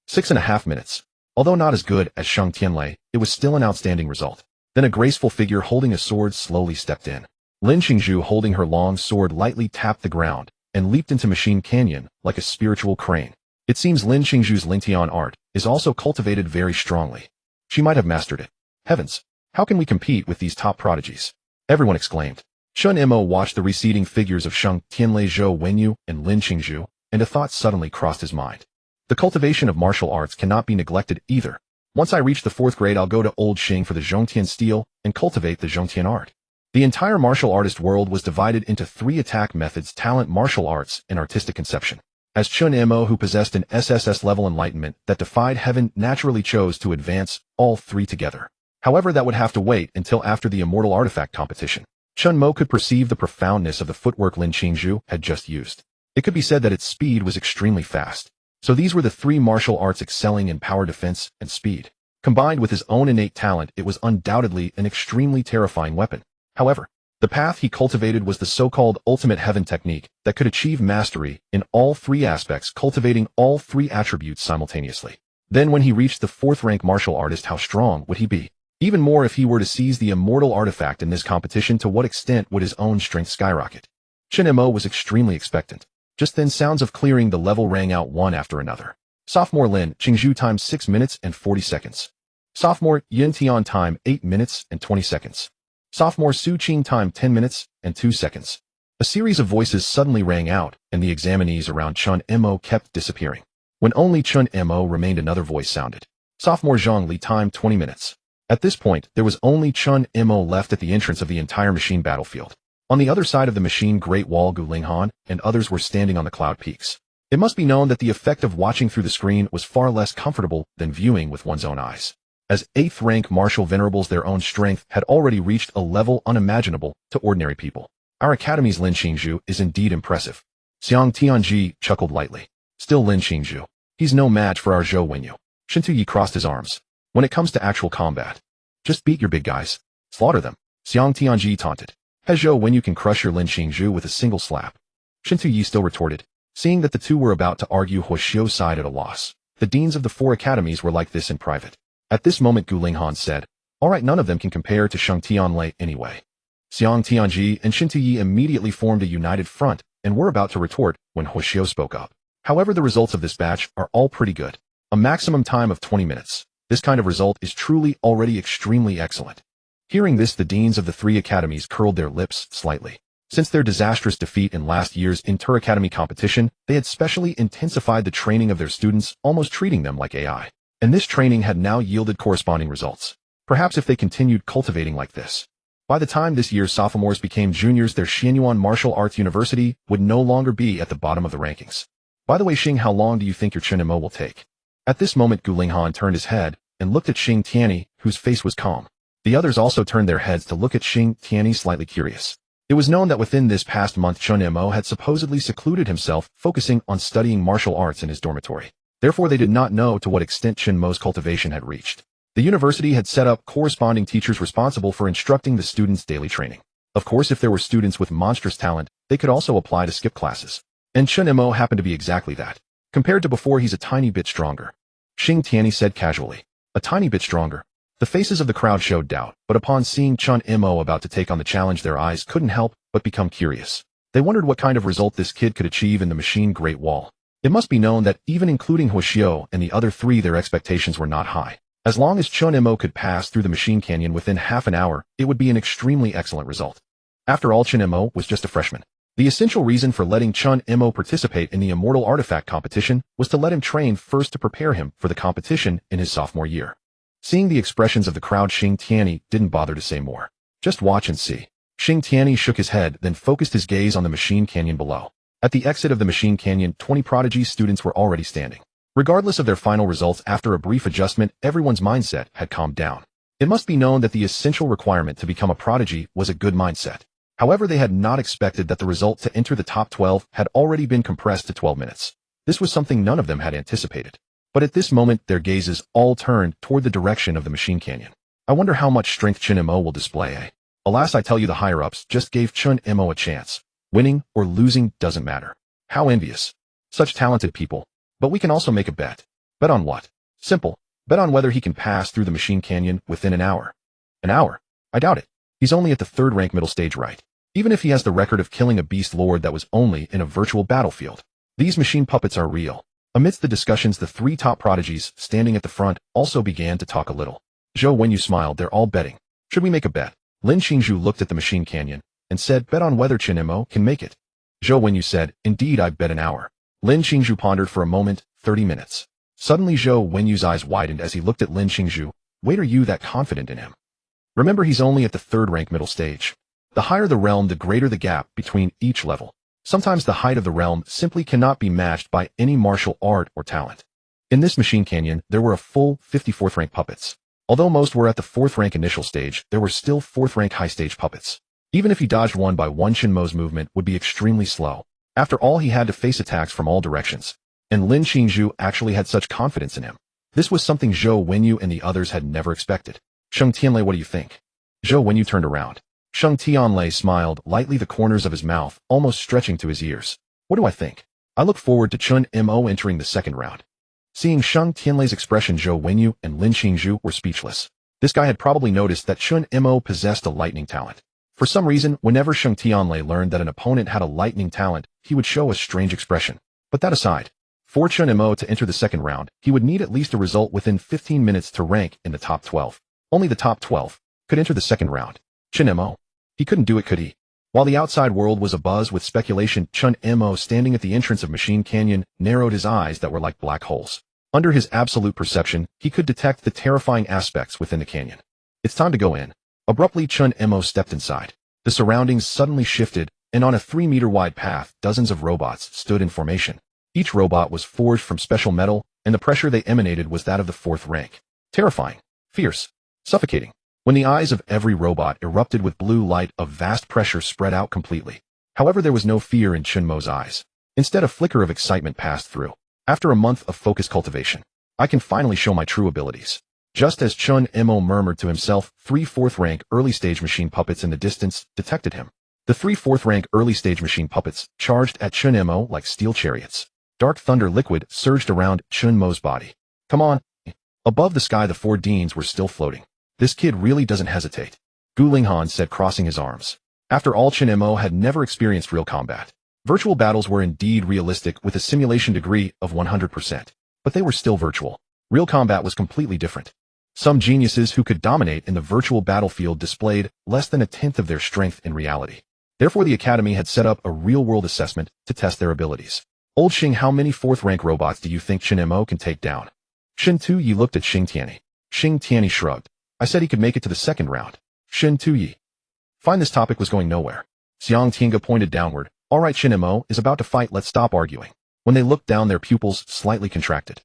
6.5 minutes. Although not as good as Sheng Tianlei, it was still an outstanding result. Then a graceful figure holding a sword slowly stepped in. Lin Xingzhu, holding her long sword, lightly tapped the ground and leaped into Machine Canyon like a spiritual crane. It seems Lin Xingzhu's Lingtian art is also cultivated very strongly. She might have mastered it. Heavens! How can we compete with these top prodigies? Everyone exclaimed. Chen Mo watched the receding figures of Sheng Tianlei, Zhou Wenyu, and Lin Xingzhu, and a thought suddenly crossed his mind. The cultivation of martial arts cannot be neglected either. Once I reach the 4th grade, I'll go to Old Xing for the Zhongtian steel and cultivate the Zhongtian art. The entire martial artist world was divided into 3 attack methods: talent, martial arts, and artistic conception. As Chen Mo, who possessed an SSS level enlightenment that defied heaven, naturally chose to advance all 3 together. However, that would have to wait until after the immortal artifact competition. Chen Mo could perceive the profoundness of the footwork Lin Qingzhu had just used. It could be said that its speed was extremely fast. So these were the three martial arts excelling in power, defense, and speed. Combined with his own innate talent, it was undoubtedly an extremely terrifying weapon. However, the path he cultivated was the so-called ultimate heaven technique that could achieve mastery in all three aspects, cultivating all three attributes simultaneously. Then when he reached the fourth-rank martial artist, how strong would he be? Even more if he were to seize the immortal artifact in this competition, to what extent would his own strength skyrocket? Chen Mo was extremely expectant. Just then sounds of clearing the level rang out one after another. Sophomore Lin Qingzhu time 6 minutes and 40 seconds. Sophomore Yin Tian time 8 minutes and 20 seconds. Sophomore Su Qing time 10 minutes and 2 seconds. A series of voices suddenly rang out, and the examinees around Chen Mo kept disappearing. When only Chen Mo remained, another voice sounded. Sophomore Zhang Li time 20 minutes. At this point, there was only Chen Mo left at the entrance of the entire machine battlefield. On the other side of the machine Great Wall, Gu Linghan and others were standing on the cloud peaks. It must be known that the effect of watching through the screen was far less comfortable than viewing with one's own eyes. As 8th rank martial venerables, their own strength had already reached a level unimaginable to ordinary people. Our academy's Lin Qingzhu is indeed impressive. Xiang Tianji chuckled lightly. Still Lin Qingzhu. He's no match for our Zhou Wenyu. Shen Tuyi crossed his arms. When it comes to actual combat, just beat your big guys. Slaughter them. Xiang Tianji taunted. Has Zhou Wenyu can crush your Lin Qingzhu with a single slap. Shen Tuyi still retorted. Seeing that the two were about to argue, Huoxiu sighed at a loss. The deans of the 4 academies were like this in private. At this moment, Gu Linghan said, "All right, none of them can compare to Sheng Tianlei anyway." Xiang Tianji and Shen Tuyi immediately formed a united front and were about to retort when Huoxiu spoke up. However, the results of this batch are all pretty good. A maximum time of 20 minutes. This kind of result is truly already extremely excellent. Hearing this, the deans of the 3 academies curled their lips slightly. Since their disastrous defeat in last year's inter-academy competition, they had specially intensified the training of their students, almost treating them like AI. And this training had now yielded corresponding results. Perhaps if they continued cultivating like this, by the time this year's sophomores became juniors, their Xianyuan Martial Arts University would no longer be at the bottom of the rankings. By the way, Xing, how long do you think your Chen Mo will take? At this moment, Gu Linghan turned his head and looked at Xing Tianyi, whose face was calm. The others also turned their heads to look at Xing Tianyi, slightly curious. It was known that within this past month, Chen Mo had supposedly secluded himself, focusing on studying martial arts in his dormitory. Therefore, they did not know to what extent Chen Mo's cultivation had reached. The university had set up corresponding teachers responsible for instructing the students' daily training. Of course, if there were students with monstrous talent, they could also apply to skip classes. And Chen Mo happened to be exactly that. Compared to before, he's a tiny bit stronger. Xing Tianyi said casually. A tiny bit stronger. The faces of the crowd showed doubt, but upon seeing Chen Mo about to take on the challenge, their eyes couldn't help but become curious. They wondered what kind of result this kid could achieve in the machine Great Wall. It must be known that even including Huoxiu and the other 3, their expectations were not high. As long as Chen Mo could pass through the machine canyon within half an hour, it would be an extremely excellent result. After all, Chen Mo was just a freshman. The essential reason for letting Chen Mo participate in the immortal artifact competition was to let him train first to prepare him for the competition in his sophomore year. Seeing the expressions of the crowd, Xing Tianyi didn't bother to say more. Just watch and see. Xing Tianyi shook his head, then focused his gaze on the machine canyon below. At the exit of the machine canyon, 20 prodigy students were already standing. Regardless of their final results, after a brief adjustment, everyone's mindset had calmed down. It must be known that the essential requirement to become a prodigy was a good mindset. However, they had not expected that the result to enter the top 12 had already been compressed to 12 minutes. This was something none of them had anticipated. But at this moment, their gazes all turned toward the direction of the machine canyon. I wonder how much strength Chen Mo will display, eh? Alas, I tell you, the higher-ups just gave Chen Mo a chance. Winning or losing doesn't matter. How envious. Such talented people. But we can also make a bet. Bet on what? Simple. Bet on whether he can pass through the machine canyon within an hour. An hour? I doubt it. He's only at the 3rd rank middle stage, right? Even if he has the record of killing a beast lord, that was only in a virtual battlefield. These machine puppets are real. Amidst the discussions, the 3 top prodigies standing at the front also began to talk a little. Zhou Wenyu smiled. They're all betting. Should we make a bet? Lin Qingzhu looked at the machine canyon and said, bet on whether Chen Mo can make it. Zhou Wenyu said, indeed, I bet an hour. Lin Qingzhu pondered for a moment. 30 minutes. Suddenly Zhou Wenyu's eyes widened as he looked at Lin Qingzhu. Wait, are you that confident in him? Remember, he's only at the 3rd rank middle stage. The higher the realm, the greater the gap between each level. Sometimes the height of the realm simply cannot be matched by any martial art or talent. In this machine canyon, there were a full 54th rank puppets. Although most were at the 4th rank initial stage, there were still 4th rank high stage puppets. Even if he dodged one by one, Chen Mo's movement would be extremely slow. After all, he had to face attacks from all directions. And Lin Qingzhu actually had such confidence in him. This was something Zhou Wenyu and the others had never expected. Sheng Tianlei, what do you think? Zhou Wenyu turned around. Sheng Tianlei smiled lightly, the corners of his mouth almost stretching to his ears. What do I think? I look forward to Chen Mo entering the second round. Seeing Sheng Tianlei's expression, Zhou Wenyu and Lin Qingzhu were speechless. This guy had probably noticed that Chen Mo possessed a lightning talent. For some reason, whenever Sheng Tianlei learned that an opponent had a lightning talent, he would show a strange expression. But that aside, for Chen Mo to enter the second round, he would need at least a result within 15 minutes to rank in the top 12. Only the top 12 could enter the second round. Chen Mo. He couldn't do it, could he? While the outside world was abuzz with speculation, Chen Mo, standing at the entrance of Machine Canyon, narrowed his eyes that were like black holes. Under his absolute perception, he could detect the terrifying aspects within the canyon. It's time to go in. Abruptly, Chen Mo stepped inside. The surroundings suddenly shifted, and on a 3-meter-wide path, dozens of robots stood in formation. Each robot was forged from special metal, and the pressure they emanated was that of the 4th rank. Terrifying, fierce, suffocating. When the eyes of every robot erupted with blue light, a vast pressure spread out completely. However, there was no fear in Chen Mo's eyes. Instead, a flicker of excitement passed through. After a month of focused cultivation, I can finally show my true abilities. Just as Chen Mo murmured to himself, 3 4th rank early stage machine puppets in the distance detected him. The 3 4th rank early stage machine puppets charged at Chen Mo like steel chariots. Dark thunder liquid surged around Chen Mo's body. Come on. Above the sky, the 4 deans were still floating. This kid really doesn't hesitate, Gu Linghan said, crossing his arms. After all, Chen Mo had never experienced real combat. Virtual battles were indeed realistic with a simulation degree of 100%. But they were still virtual. Real combat was completely different. Some geniuses who could dominate in the virtual battlefield displayed less than a tenth of their strength in reality. Therefore, the Academy had set up a real-world assessment to test their abilities. Old Xing, how many 4th rank robots do you think Chen Mo can take down? Shen Tuyi looked at Xing Tianyi. Xing Tianyi shrugged. I said he could make it to the second round. Shen Tuyi. Fine, this topic was going nowhere. Xiang Tiange pointed downward. All right, Chen Mo is about to fight, let's stop arguing. When they looked down, their pupils slightly contracted.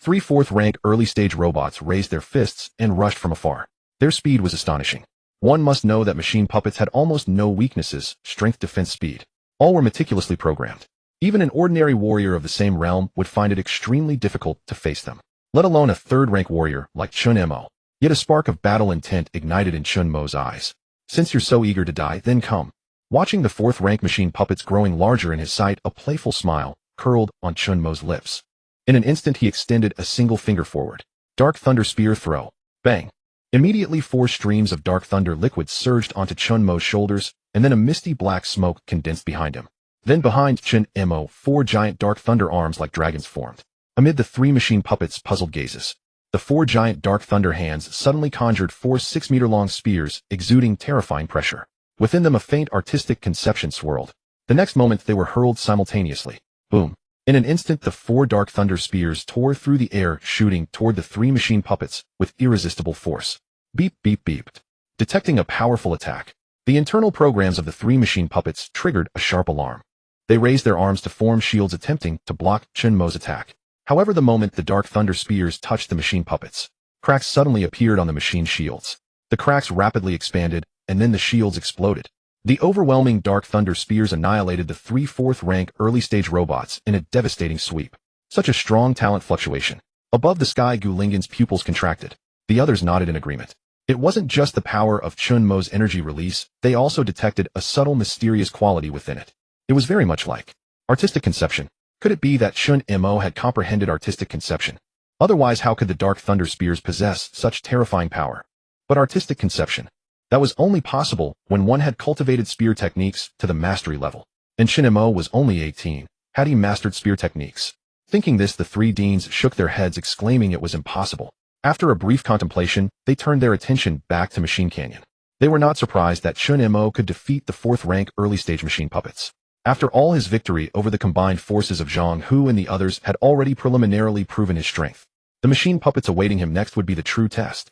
3 4th rank early stage robots raised their fists and rushed from afar. Their speed was astonishing. One must know that machine puppets had almost no weaknesses, strength, defense, speed. All were meticulously programmed. Even an ordinary warrior of the same realm would find it extremely difficult to face them, let alone a 3rd rank warrior like Chen Mo. Yet a spark of battle intent ignited in Chen Mo's eyes. Since you're so eager to die, then come. Watching the 4th rank machine puppets growing larger in his sight, a playful smile curled on Chen Mo's lips. In an instant, he extended a single finger forward. Dark thunder spear throw. Bang. Immediately, 4 streams of dark thunder liquid surged onto Chen Mo's shoulders, and then a misty black smoke condensed behind him. Then behind Chen Mo, 4 giant dark thunder arms like dragons formed. Amid the 3 machine puppets' puzzled gazes, the 4 giant dark thunder hands suddenly conjured 4 6-meter-long spears, exuding terrifying pressure. Within them, a faint artistic conception swirled. The next moment, they were hurled simultaneously. Boom. In an instant, the 4 dark thunder spears tore through the air, shooting toward the 3 machine puppets with irresistible force. Beep, beep, beeped. Detecting a powerful attack, the internal programs of the 3 machine puppets triggered a sharp alarm. They raised their arms to form shields, attempting to block Chen Mo's attack. However, the moment the dark thunder spears touched the machine puppets, cracks suddenly appeared on the machine shields. The cracks rapidly expanded, and then the shields exploded. The overwhelming dark thunder spears annihilated the 3 4th rank early stage robots in a devastating sweep. Such a strong talent fluctuation. Above the sky, Gu Lingyan's pupils contracted. The others nodded in agreement. It wasn't just the power of Chen Mo's energy release, they also detected a subtle, mysterious quality within it. It was very much like artistic conception. Could it be that Chen Mo had comprehended artistic conception? Otherwise, how could the dark thunder spears possess such terrifying power? But artistic conception. That was only possible when one had cultivated spear techniques to the mastery level. And Chen Mo was only 18. Had he mastered spear techniques? Thinking this, the 3 deans shook their heads, exclaiming it was impossible. After a brief contemplation, they turned their attention back to Machine Canyon. They were not surprised that Chen Mo could defeat the 4th rank early stage machine puppets. After all, his victory over the combined forces of Zhang Hu and the others had already preliminarily proven his strength. The machine puppets awaiting him next would be the true test.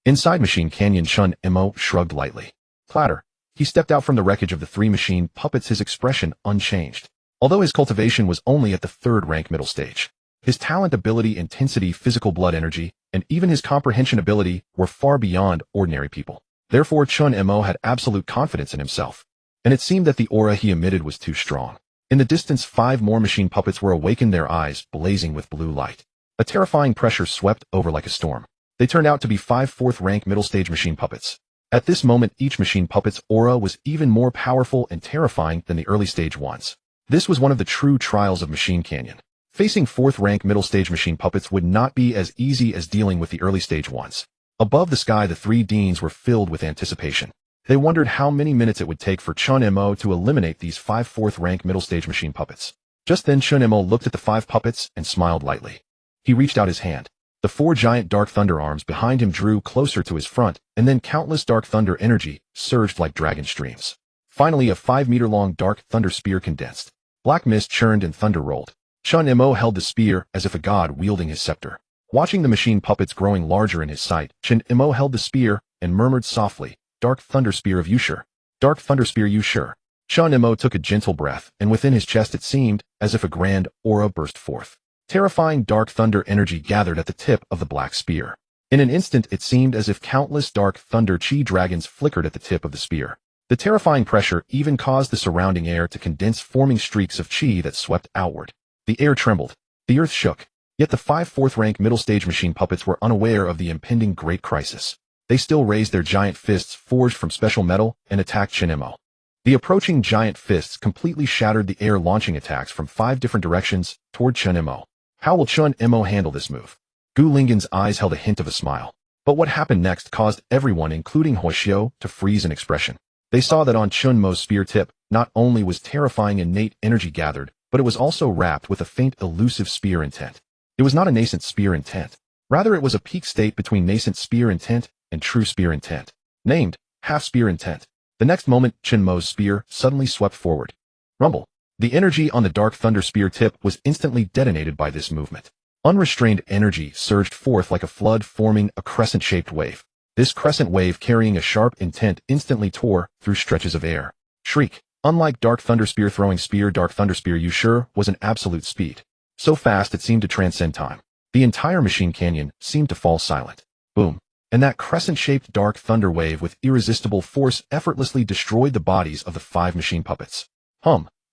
Inside Machine Canyon, Chen Mo shrugged lightly. Clatter. He stepped out from the wreckage of the 3 machine puppets, his expression unchanged. Although his cultivation was only at the 3rd rank middle stage, His talent, ability, intensity, physical blood energy, and even his comprehension ability were far beyond ordinary people. Therefore, Chen Mo had absolute confidence in himself. And it seemed that the aura he emitted was too strong. In the distance, 5 more machine puppets were awakened, their eyes blazing with blue light. A terrifying pressure swept over like a storm. They turned out to be 5 4th-rank middle-stage machine puppets. At this moment, each machine puppet's aura was even more powerful and terrifying than the early-stage ones. This was one of the true trials of Machine Canyon. Facing 4th-rank middle-stage machine puppets would not be as easy as dealing with the early-stage ones. Above the sky, the 3 deans were filled with anticipation. They wondered how many minutes it would take for Chen Mo to eliminate these 5 4th-rank middle-stage machine puppets. Just then, Chen Mo looked at the 5 puppets and smiled lightly. He reached out his hand. The 4 giant dark thunder arms behind him drew closer to his front, and then countless dark thunder energy surged like dragon streams. Finally, a 5-meter-long dark thunder spear condensed. Black mist churned and thunder rolled. Chen Mo held the spear as if a god wielding his scepter. Watching the machine puppets growing larger in his sight, Chen Mo held the spear and murmured softly, "Dark thunder spear of you sure? Dark thunder spear you sure?" Chen Mo took a gentle breath, and within his chest it seemed as if a grand aura burst forth. Terrifying dark thunder energy gathered at the tip of the black spear. In an instant, it seemed as if countless dark thunder chi dragons flickered at the tip of the spear. The terrifying pressure even caused the surrounding air to condense, forming streaks of chi that swept outward. The air trembled. The earth shook. Yet the 5 4th-rank middle-stage machine puppets were unaware of the impending great crisis. They still raised their giant fists forged from special metal and attacked Chen Mo. The approaching giant fists completely shattered the air, launching attacks from 5 different directions toward Chen Mo. How will Chen Mo handle this move? Gu Lingan's eyes held a hint of a smile. But what happened next caused everyone, including Huoxiu, to freeze in expression. They saw that on Chen Mo's spear tip, not only was terrifying innate energy gathered, but it was also wrapped with a faint elusive spear intent. It was not a nascent spear intent. Rather, it was a peak state between nascent spear intent and true spear intent. Named half-spear intent. The next moment, Chen Mo's spear suddenly swept forward. Rumble. The energy on the dark thunder spear tip was instantly detonated by this movement. Unrestrained energy surged forth like a flood, forming a crescent-shaped wave. This crescent wave, carrying a sharp intent, instantly tore through stretches of air. Shriek. Unlike dark thunder spear throwing spear, dark thunder spear you sure was an absolute speed. So fast it seemed to transcend time. The entire Machine Canyon seemed to fall silent. Boom. And that crescent-shaped dark thunder wave with irresistible force effortlessly destroyed the bodies of the 5 machine puppets.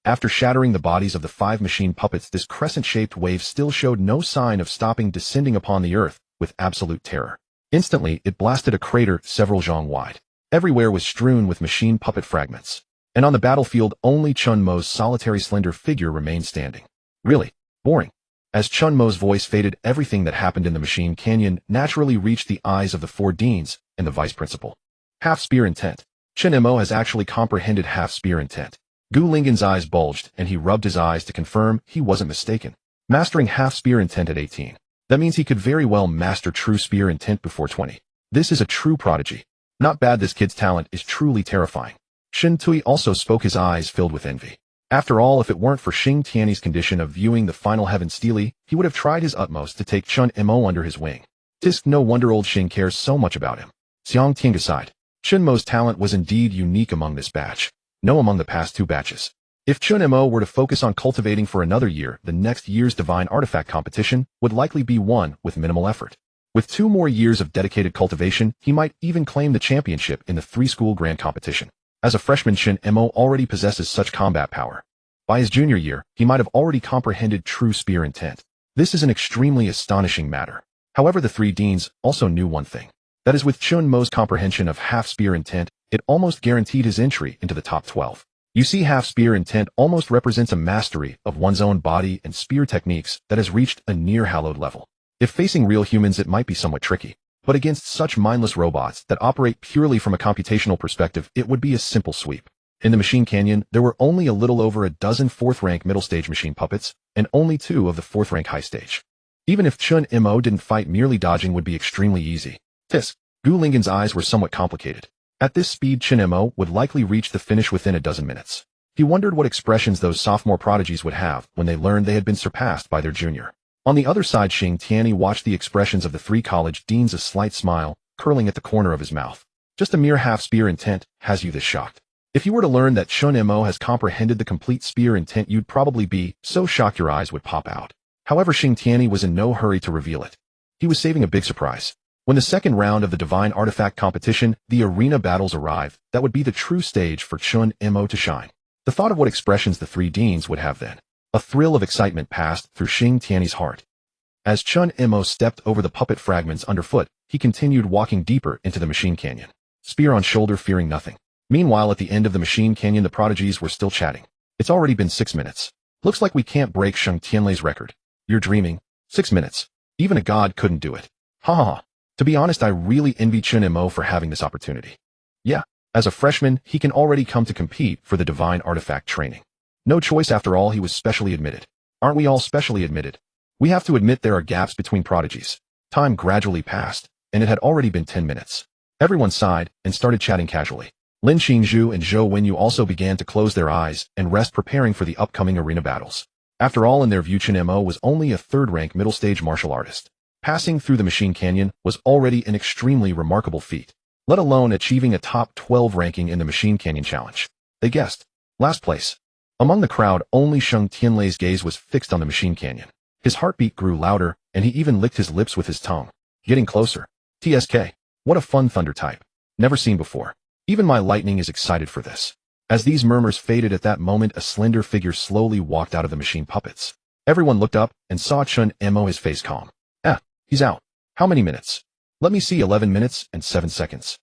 After shattering the bodies of the 5 machine puppets, this crescent-shaped wave still showed no sign of stopping, descending upon the earth with absolute terror. Instantly, it blasted a crater several zhang wide. Everywhere was strewn with machine puppet fragments. And on the battlefield, only Chen Mo's solitary slender figure remained standing. Really boring. As Chen Mo's voice faded, everything that happened in the Machine Canyon naturally reached the eyes of the 4 deans and the vice principal. Half-spear intent. Chen Mo has actually comprehended half-spear intent. Gu Lingan's eyes bulged, and he rubbed his eyes to confirm he wasn't mistaken. Mastering half-spear intent at 18. That means he could very well master true spear intent before 20. This is a true prodigy. Not bad, this kid's talent is truly terrifying. Shin Tui also spoke, his eyes filled with envy. After all, if it weren't for Xing Tianyi's condition of viewing the final heaven steely, he would have tried his utmost to take Chen Mo under his wing. Tisk, no wonder old Xing cares so much about him. Xiang Ting aside, Chen Mo's talent was indeed unique among this batch. No, among the past 2 batches. If Chen Mo were to focus on cultivating for another year, the next year's divine artifact competition would likely be won with minimal effort. With 2 more years of dedicated cultivation, he might even claim the championship in the 3-school grand competition. As a freshman, Chen Mo already possesses such combat power. By his junior year, he might have already comprehended true spear intent. This is an extremely astonishing matter. However, the 3 deans also knew one thing. That is, with Chen Mo's comprehension of half-spear intent, it almost guaranteed his entry into the top 12. You see, half-spear intent almost represents a mastery of one's own body and spear techniques that has reached a near-hallowed level. If facing real humans, it might be somewhat tricky. But against such mindless robots that operate purely from a computational perspective, it would be a simple sweep. In the Machine Canyon, there were only a little over a dozen 4th-rank middle-stage machine puppets, and only 2 of the 4th-rank high-stage. Even if Chen Mo didn't fight, merely dodging would be extremely easy. Tisk. Gu Lingan's eyes were somewhat complicated. At this speed, Chen Mo would likely reach the finish within a dozen minutes. He wondered what expressions those sophomore prodigies would have when they learned they had been surpassed by their junior. On the other side, Xing Tianyi watched the expressions of the 3 college deans, a slight smile curling at the corner of his mouth. Just a mere half-spear intent has you this shocked. If you were to learn that Chen Mo has comprehended the complete spear intent, you'd probably be so shocked your eyes would pop out. However, Xing was in no hurry to reveal it. He was saving a big surprise. When the second round of the divine artifact competition, the arena battles arrived, that would be the true stage for Chen Mo to shine. The thought of what expressions the three deans would have then. A thrill of excitement passed through Xing Tiany's heart. As Chen Mo stepped over the puppet fragments underfoot, he continued walking deeper into the machine canyon. Spear on shoulder, fearing nothing. Meanwhile, at the end of the machine canyon, the prodigies were still chatting. It's already been 6 minutes. Looks like we can't break Sheng Tianlei's record. You're dreaming. 6 minutes. Even a god couldn't do it. Ha ha ha. To be honest, I really envy Chen Mo for having this opportunity. Yeah, as a freshman, he can already come to compete for the divine artifact training. No choice after all, he was specially admitted. Aren't we all specially admitted? We have to admit there are gaps between prodigies. Time gradually passed, and it had already been 10 minutes. Everyone sighed and started chatting casually. Lin Qingzhu and Zhou Wenyu also began to close their eyes and rest, preparing for the upcoming arena battles. After all, in their view, Chen Mo was only a third-rank middle-stage martial artist. Passing through the machine canyon was already an extremely remarkable feat, let alone achieving a top 12 ranking in the machine canyon challenge. They guessed. Last place. Among the crowd, only Sheng Tianlei's gaze was fixed on the machine canyon. His heartbeat grew louder, and he even licked his lips with his tongue. Getting closer. TSK. What a fun thunder type. Never seen before. Even my lightning is excited for this. As these murmurs faded at that moment, a slender figure slowly walked out of the machine puppets. Everyone looked up and saw Chen Mo, his face calm. He's out. How many minutes? Let me see. 11 minutes and 7 seconds.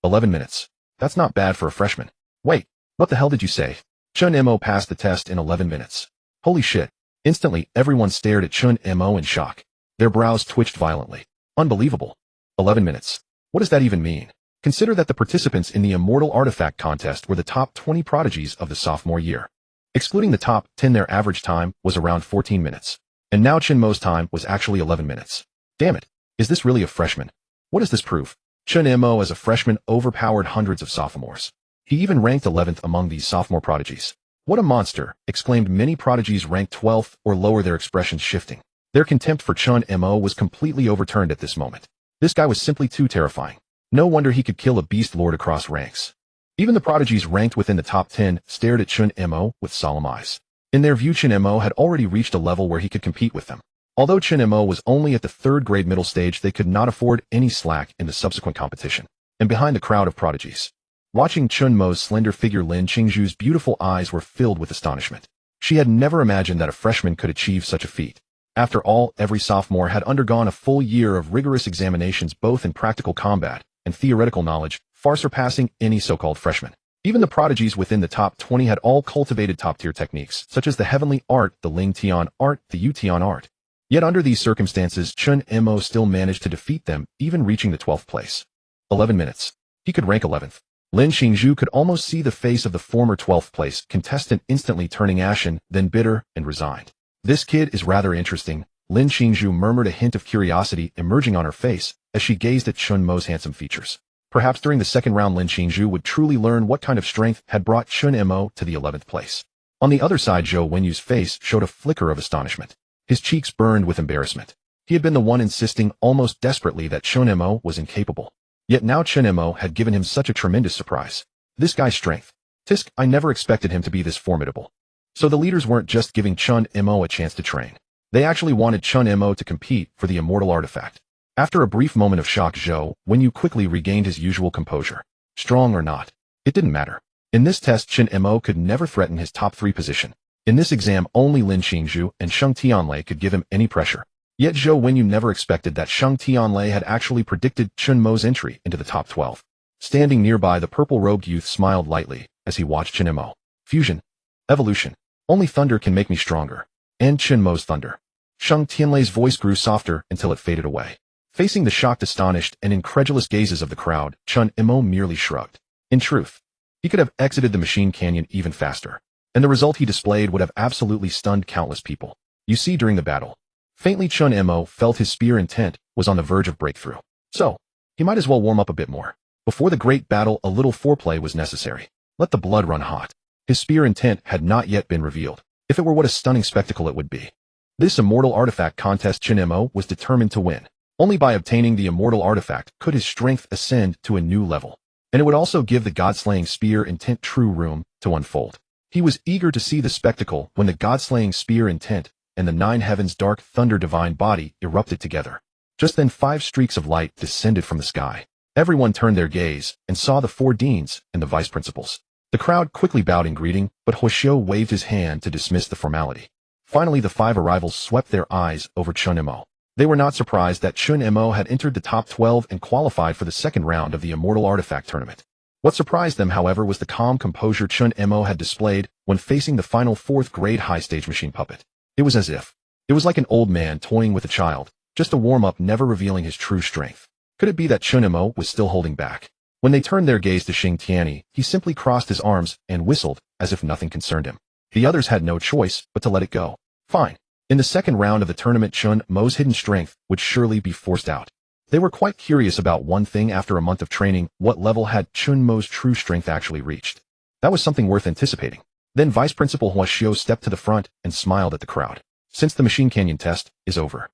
11 minutes. That's not bad for a freshman. Wait, what the hell did you say? Chen Mo passed the test in 11 minutes. Holy shit. Instantly, everyone stared at Chen Mo in shock. Their brows twitched violently. Unbelievable. 11 minutes. What does that even mean? Consider that the participants in the Immortal Artifact contest were the top 20 prodigies of the sophomore year. Excluding the top 10, their average time was around 14 minutes. And now Chen Mo's time was actually 11 minutes. Damn it. Is this really a freshman? What does this prove? Chen Mo as a freshman overpowered hundreds of sophomores. He even ranked 11th among these sophomore prodigies. What a monster, exclaimed many prodigies ranked 12th or lower, their expressions shifting. Their contempt for Chen Mo was completely overturned at this moment. This guy was simply too terrifying. No wonder he could kill a beast lord across ranks. Even the prodigies ranked within the top 10 stared at Chen Mo with solemn eyes. In their view, Chen Mo had already reached a level where he could compete with them. Although Chen Mo was only at the third-grade middle stage, they could not afford any slack in the subsequent competition. And behind the crowd of prodigies, watching Chen Mo's slender figure, Lin Qingzhu's beautiful eyes were filled with astonishment. She had never imagined that a freshman could achieve such a feat. After all, every sophomore had undergone a full year of rigorous examinations, both in practical combat and theoretical knowledge, far surpassing any so-called freshman. Even the prodigies within the top 20 had all cultivated top-tier techniques, such as the heavenly art, the Ling Tian art, the Yu Tian art. Yet under these circumstances, Chen Mo still managed to defeat them, even reaching the 12th place. 11 minutes. He could rank 11th. Lin Qingzhu could almost see the face of the former 12th place contestant instantly turning ashen, then bitter and resigned. This kid is rather interesting, Lin Qingzhu murmured, a hint of curiosity emerging on her face as she gazed at Chen Mo's handsome features. Perhaps during the second round, Lin Qingzhu would truly learn what kind of strength had brought Chen Mo to the 11th place. On the other side, Zhou Wenyu's face showed a flicker of astonishment. His cheeks burned with embarrassment. He had been the one insisting almost desperately that Chen Mo was incapable. Yet now Chen Mo had given him such a tremendous surprise. This guy's strength. Tisk, I never expected him to be this formidable. So the leaders weren't just giving Chen Mo a chance to train. They actually wanted Chen Mo to compete for the Immortal Artifact. After a brief moment of shock, Zhou Wenyu quickly regained his usual composure. Strong or not, it didn't matter. In this test, Chen Mo could never threaten his top 3 position. In this exam, only Lin Qingzhu and Sheng Tianlei could give him any pressure. Yet Zhou Wenyu never expected that Sheng Tianlei had actually predicted Chen Mo's entry into the top 12. Standing nearby, the purple-robed youth smiled lightly as he watched Chen Mo. Fusion. Evolution. Only thunder can make me stronger. And Chen Mo's thunder. Sheng Tianlei's voice grew softer until it faded away. Facing the shocked, astonished, and incredulous gazes of the crowd, Chen Mo merely shrugged. In truth, he could have exited the machine canyon even faster. And the result he displayed would have absolutely stunned countless people. You see, during the battle, faintly Chen Mo felt his spear intent was on the verge of breakthrough. So, he might as well warm up a bit more. Before the great battle, a little foreplay was necessary. Let the blood run hot. His spear intent had not yet been revealed. If it were, what a stunning spectacle it would be. This Immortal Artifact contest, Chen Mo was determined to win. Only by obtaining the Immortal Artifact could his strength ascend to a new level. And it would also give the God-slaying spear intent true room to unfold. He was eager to see the spectacle when the God-slaying spear intent and the nine heavens' dark thunder divine body erupted together. Just then 5 streaks of light descended from the sky. Everyone turned their gaze and saw the 4 deans and the vice principals. The crowd quickly bowed in greeting, but Huoxiu waved his hand to dismiss the formality. Finally, the 5 arrivals swept their eyes over Chen Mo. They were not surprised that Chen Mo had entered the top 12 and qualified for the second round of the Immortal Artifact Tournament. What surprised them, however, was the calm composure Chen Mo had displayed when facing the final 4th grade high-stage machine puppet. It was like an old man toying with a child, just a warm-up, never revealing his true strength. Could it be that Chen Mo was still holding back? When they turned their gaze to Xing Tianyi, he simply crossed his arms and whistled as if nothing concerned him. The others had no choice but to let it go. Fine. In the second round of the tournament, Chen Mo's hidden strength would surely be forced out. They were quite curious about one thing. After a month of training, what level had Chen Mo's true strength actually reached? That was something worth anticipating. Then Vice Principal Huoxiu stepped to the front and smiled at the crowd. Since the Machine Canyon test is over,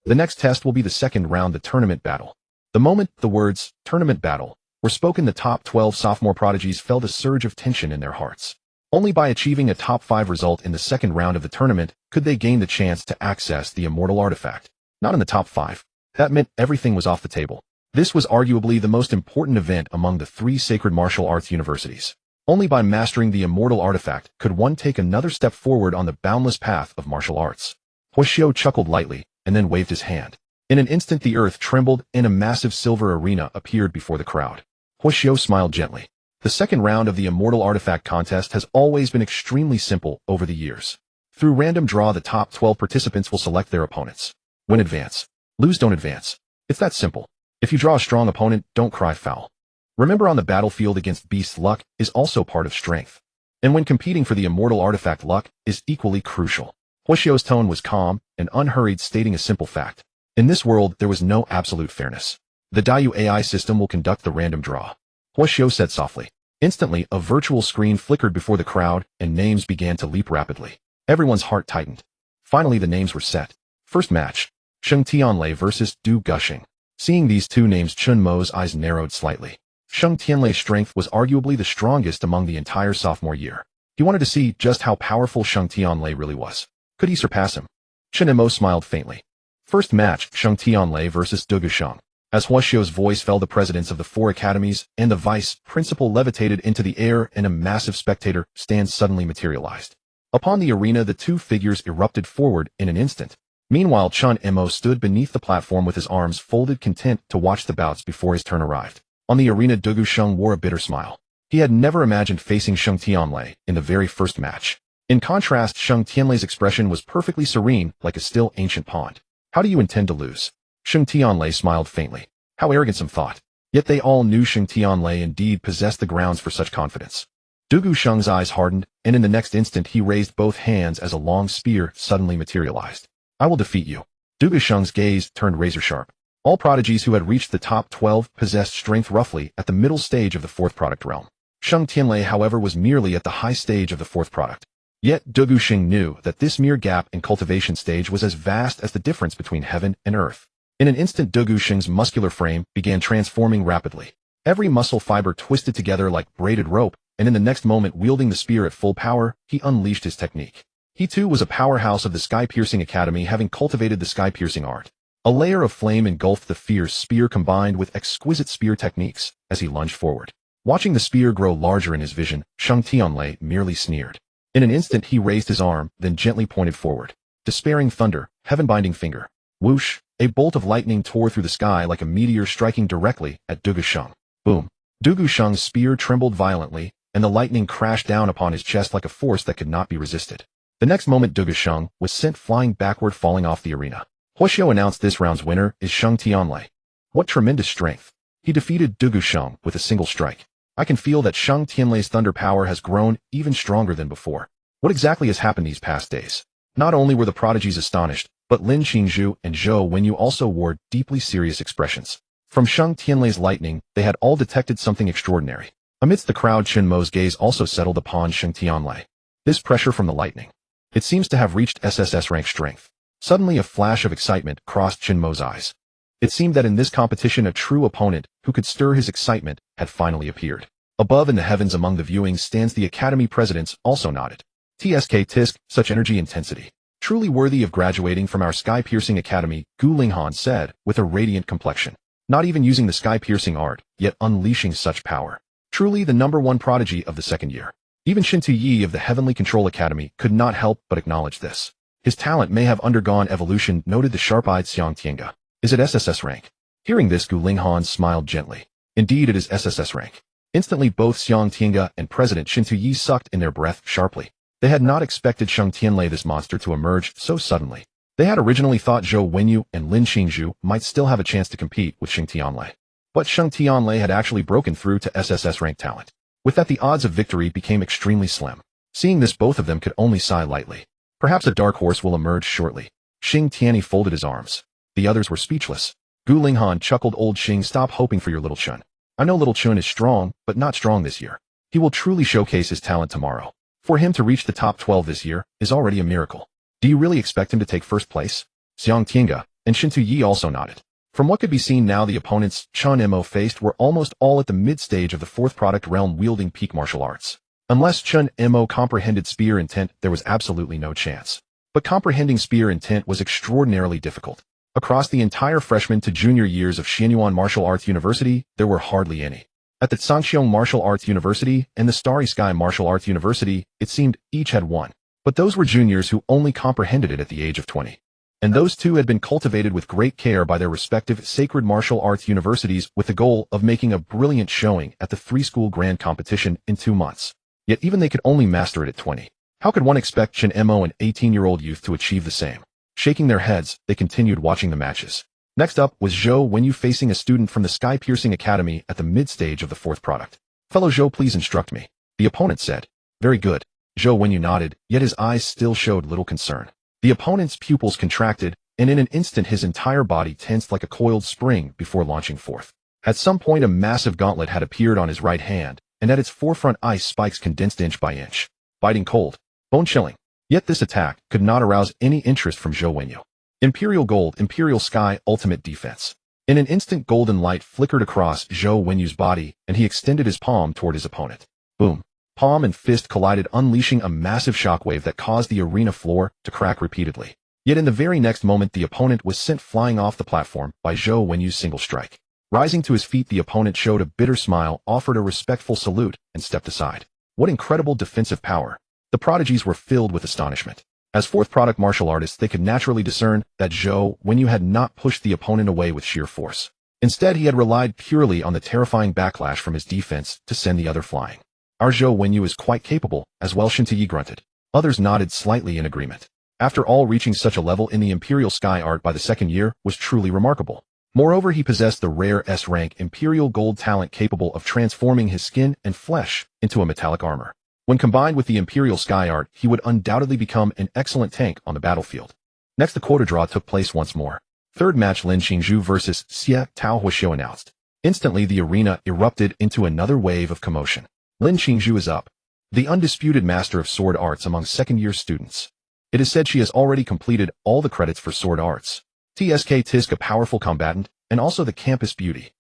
the next test will be the second round, the tournament battle. The moment the words tournament battle were spoken, the top 12 sophomore prodigies felt a surge of tension in their hearts. Only by achieving a top 5 result in the second round of the tournament could they gain the chance to access the immortal artifact. Not in the top 5. That meant everything was off the table. This was arguably the most important event among the 3 sacred martial arts universities. Only by mastering the immortal artifact could one take another step forward on the boundless path of martial arts. Huoxiu chuckled lightly and then waved his hand. In an instant, the earth trembled and a massive silver arena appeared before the crowd. Huoxiu smiled gently. The second round of the Immortal Artifact contest has always been extremely simple over the years. Through random draw, the top 12 participants will select their opponents. Win, advance. Lose, don't advance. It's that simple. If you draw a strong opponent, don't cry foul. Remember, on the battlefield against beasts, luck is also part of strength. And when competing for the Immortal Artifact, luck is equally crucial. Huoxiu's tone was calm and unhurried, stating a simple fact. In this world, there was no absolute fairness. The Daiyu AI system will conduct the random draw. Huoxiu said softly. Instantly, a virtual screen flickered before the crowd, and names began to leap rapidly. Everyone's heart tightened. Finally, the names were set. First match, Sheng Tianlei versus Du Guxing. Seeing these 2 names, Chen Mo's eyes narrowed slightly. Sheng Tianlei's strength was arguably the strongest among the entire sophomore year. He wanted to see just how powerful Sheng Tianlei really was. Could he surpass him? Chen Mo smiled faintly. First match, Sheng Tianlei versus Du Guxing. As Huoxiu's voice fell, the presidents of the 4 academies and the vice principal levitated into the air, and a massive spectator stand suddenly materialized. Upon the arena, the 2 figures erupted forward in an instant. Meanwhile, Chen Mo stood beneath the platform with his arms folded, content to watch the bouts before his turn arrived. On the arena, Du Guxing wore a bitter smile. He had never imagined facing Sheng Tianlei in the very first match. In contrast, Sheng Tianlei's expression was perfectly serene, like a still ancient pond. How do you intend to lose? Sheng Tianlei smiled faintly. How arrogant, some thought. Yet they all knew Sheng Tianlei indeed possessed the grounds for such confidence. Du Guxing's eyes hardened, and in the next instant he raised both hands as a long spear suddenly materialized. I will defeat you. Du Guxing's gaze turned razor-sharp. All prodigies who had reached the top 12 possessed strength roughly at the middle stage of the 4th product realm. Sheng Tianlei, however, was merely at the high stage of the 4th product. Yet Du Guxing knew that this mere gap in cultivation stage was as vast as the difference between heaven and earth. In an instant, Du Guxing's muscular frame began transforming rapidly. Every muscle fiber twisted together like braided rope, and in the next moment, wielding the spear at full power, he unleashed his technique. He too was a powerhouse of the Sky-Piercing Academy, having cultivated the sky-piercing art. A layer of flame engulfed the fierce spear, combined with exquisite spear techniques, as he lunged forward. Watching the spear grow larger in his vision, Sheng Tianlei merely sneered. In an instant, he raised his arm, then gently pointed forward. Despairing thunder, heaven-binding finger. Whoosh! A bolt of lightning tore through the sky like a meteor, striking directly at Du Guxing. Boom! Du Guxing's spear trembled violently, and the lightning crashed down upon his chest like a force that could not be resisted. The next moment, Du Guxing was sent flying backward, falling off the arena. Huoxiu announced this round's winner is Sheng Tianlei. What tremendous strength! He defeated Du Guxing with a single strike. I can feel that Sheng Tianlei's thunder power has grown even stronger than before. What exactly has happened these past days? Not only were the prodigies astonished, but Lin Qingzhu and Zhou Wenyu also wore deeply serious expressions. From Sheng Tianlei's lightning, they had all detected something extraordinary. Amidst the crowd, Chen Mo's gaze also settled upon Sheng Tianlei. This pressure from the lightning. It seems to have reached SSS rank strength. Suddenly, a flash of excitement crossed Chen Mo's eyes. It seemed that in this competition, a true opponent who could stir his excitement had finally appeared. Above in the heavens among the viewing stands, the Academy presidents also nodded. TSK tisk, such energy intensity. Truly worthy of graduating from our sky-piercing academy, Gu Linghan said, with a radiant complexion. Not even using the sky-piercing art, yet unleashing such power. Truly the #1 prodigy of the second year. Even Shin Yi of the Heavenly Control Academy could not help but acknowledge this. His talent may have undergone evolution, noted the sharp-eyed Xiang Tiange. Is it SSS rank? Hearing this, Gu Linghan smiled gently. Indeed, it is SSS rank. Instantly, both Xiang Tiange and President Shin Yi sucked in their breath sharply. They had not expected Sheng Tianlei, this monster, to emerge so suddenly. They had originally thought Zhou Wenyu and Lin Qingzhu might still have a chance to compete with Sheng Tianlei. But Sheng Tianlei had actually broken through to SSS rank talent. With that, the odds of victory became extremely slim. Seeing this, both of them could only sigh lightly. Perhaps a dark horse will emerge shortly. Xing Tianyi folded his arms. The others were speechless. Gu Linghan chuckled. Old Xing, stop hoping for your little Chun. I know little Chun is strong, but not strong this year. He will truly showcase his talent tomorrow. For him to reach the top 12 this year is already a miracle. Do you really expect him to take first place? Xiang Tiange and Shin Yi also nodded. From what could be seen now, the opponents Chen Mo faced were almost all at the mid-stage of the fourth product realm, wielding peak martial arts. Unless Chen Mo comprehended spear intent, there was absolutely no chance. But comprehending spear intent was extraordinarily difficult. Across the entire freshman to junior years of Xianyuan Martial Arts University, there were hardly any. At the Sangxiong Martial Arts University and the Starry Sky Martial Arts University, it seemed each had one. But those were juniors who only comprehended it at the age of 20. And those two had been cultivated with great care by their respective sacred martial arts universities with the goal of making a brilliant showing at the three-school grand competition in 2 months. Yet even they could only master it at 20. How could one expect Chen Mo, an 18-year-old youth, to achieve the same? Shaking their heads, they continued watching the matches. Next up was Zhou Wenyu facing a student from the Sky-Piercing Academy at the mid-stage of the fourth product. Fellow Zhou, please instruct me. The opponent said. Very good. Zhou Wenyu nodded, yet his eyes still showed little concern. The opponent's pupils contracted, and in an instant his entire body tensed like a coiled spring before launching forth. At some point, a massive gauntlet had appeared on his right hand, and at its forefront ice spikes condensed inch by inch. Biting cold. Bone-chilling. Yet this attack could not arouse any interest from Zhou Wenyu. Imperial Gold, Imperial Sky, Ultimate Defense. In an instant, golden light flickered across Zhou Wenyu's body, and he extended his palm toward his opponent. Boom. Palm and fist collided, unleashing a massive shockwave that caused the arena floor to crack repeatedly. Yet in the very next moment, the opponent was sent flying off the platform by Zhou Wenyu's single strike. Rising to his feet, the opponent showed a bitter smile, offered a respectful salute, and stepped aside. What incredible defensive power! The prodigies were filled with astonishment. As fourth product martial artists, they could naturally discern that Zhou Wenyu had not pushed the opponent away with sheer force. Instead, he had relied purely on the terrifying backlash from his defense to send the other flying. Our Zhou Wenyu is quite capable, as well, Shin Yi grunted. Others nodded slightly in agreement. After all, reaching such a level in the Imperial Sky Art by the second year was truly remarkable. Moreover, he possessed the rare S-rank Imperial Gold talent capable of transforming his skin and flesh into a metallic armor. When combined with the Imperial Sky Art, he would undoubtedly become an excellent tank on the battlefield. Next, the quota draw took place once more. Third match, Lin Qingzhu versus Xie Tao Huoxiu announced. Instantly, the arena erupted into another wave of commotion. Lin Qingzhu is up. The undisputed master of sword arts among second-year students. It is said she has already completed all the credits for sword arts. TSK Tisk, a powerful combatant, and also the campus beauty.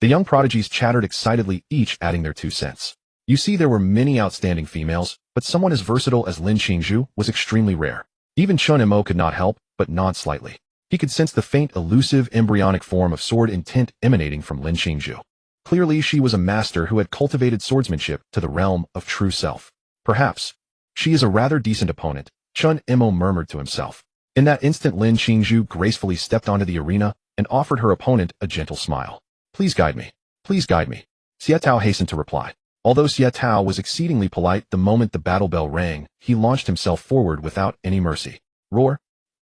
The young prodigies chattered excitedly, each adding their 2 cents. You see, there were many outstanding females, but someone as versatile as Lin Qingzhu was extremely rare. Even Chen Mo could not help but nod slightly. He could sense the faint, elusive, embryonic form of sword intent emanating from Lin Qingzhu. Clearly, she was a master who had cultivated swordsmanship to the realm of true self. Perhaps. She is a rather decent opponent, Chen Mo murmured to himself. In that instant, Lin Qingzhu gracefully stepped onto the arena and offered her opponent a gentle smile. Please guide me. Please guide me. Xie Tao hastened to reply. Although Xie Tao was exceedingly polite, the moment the battle bell rang, he launched himself forward without any mercy. Roar!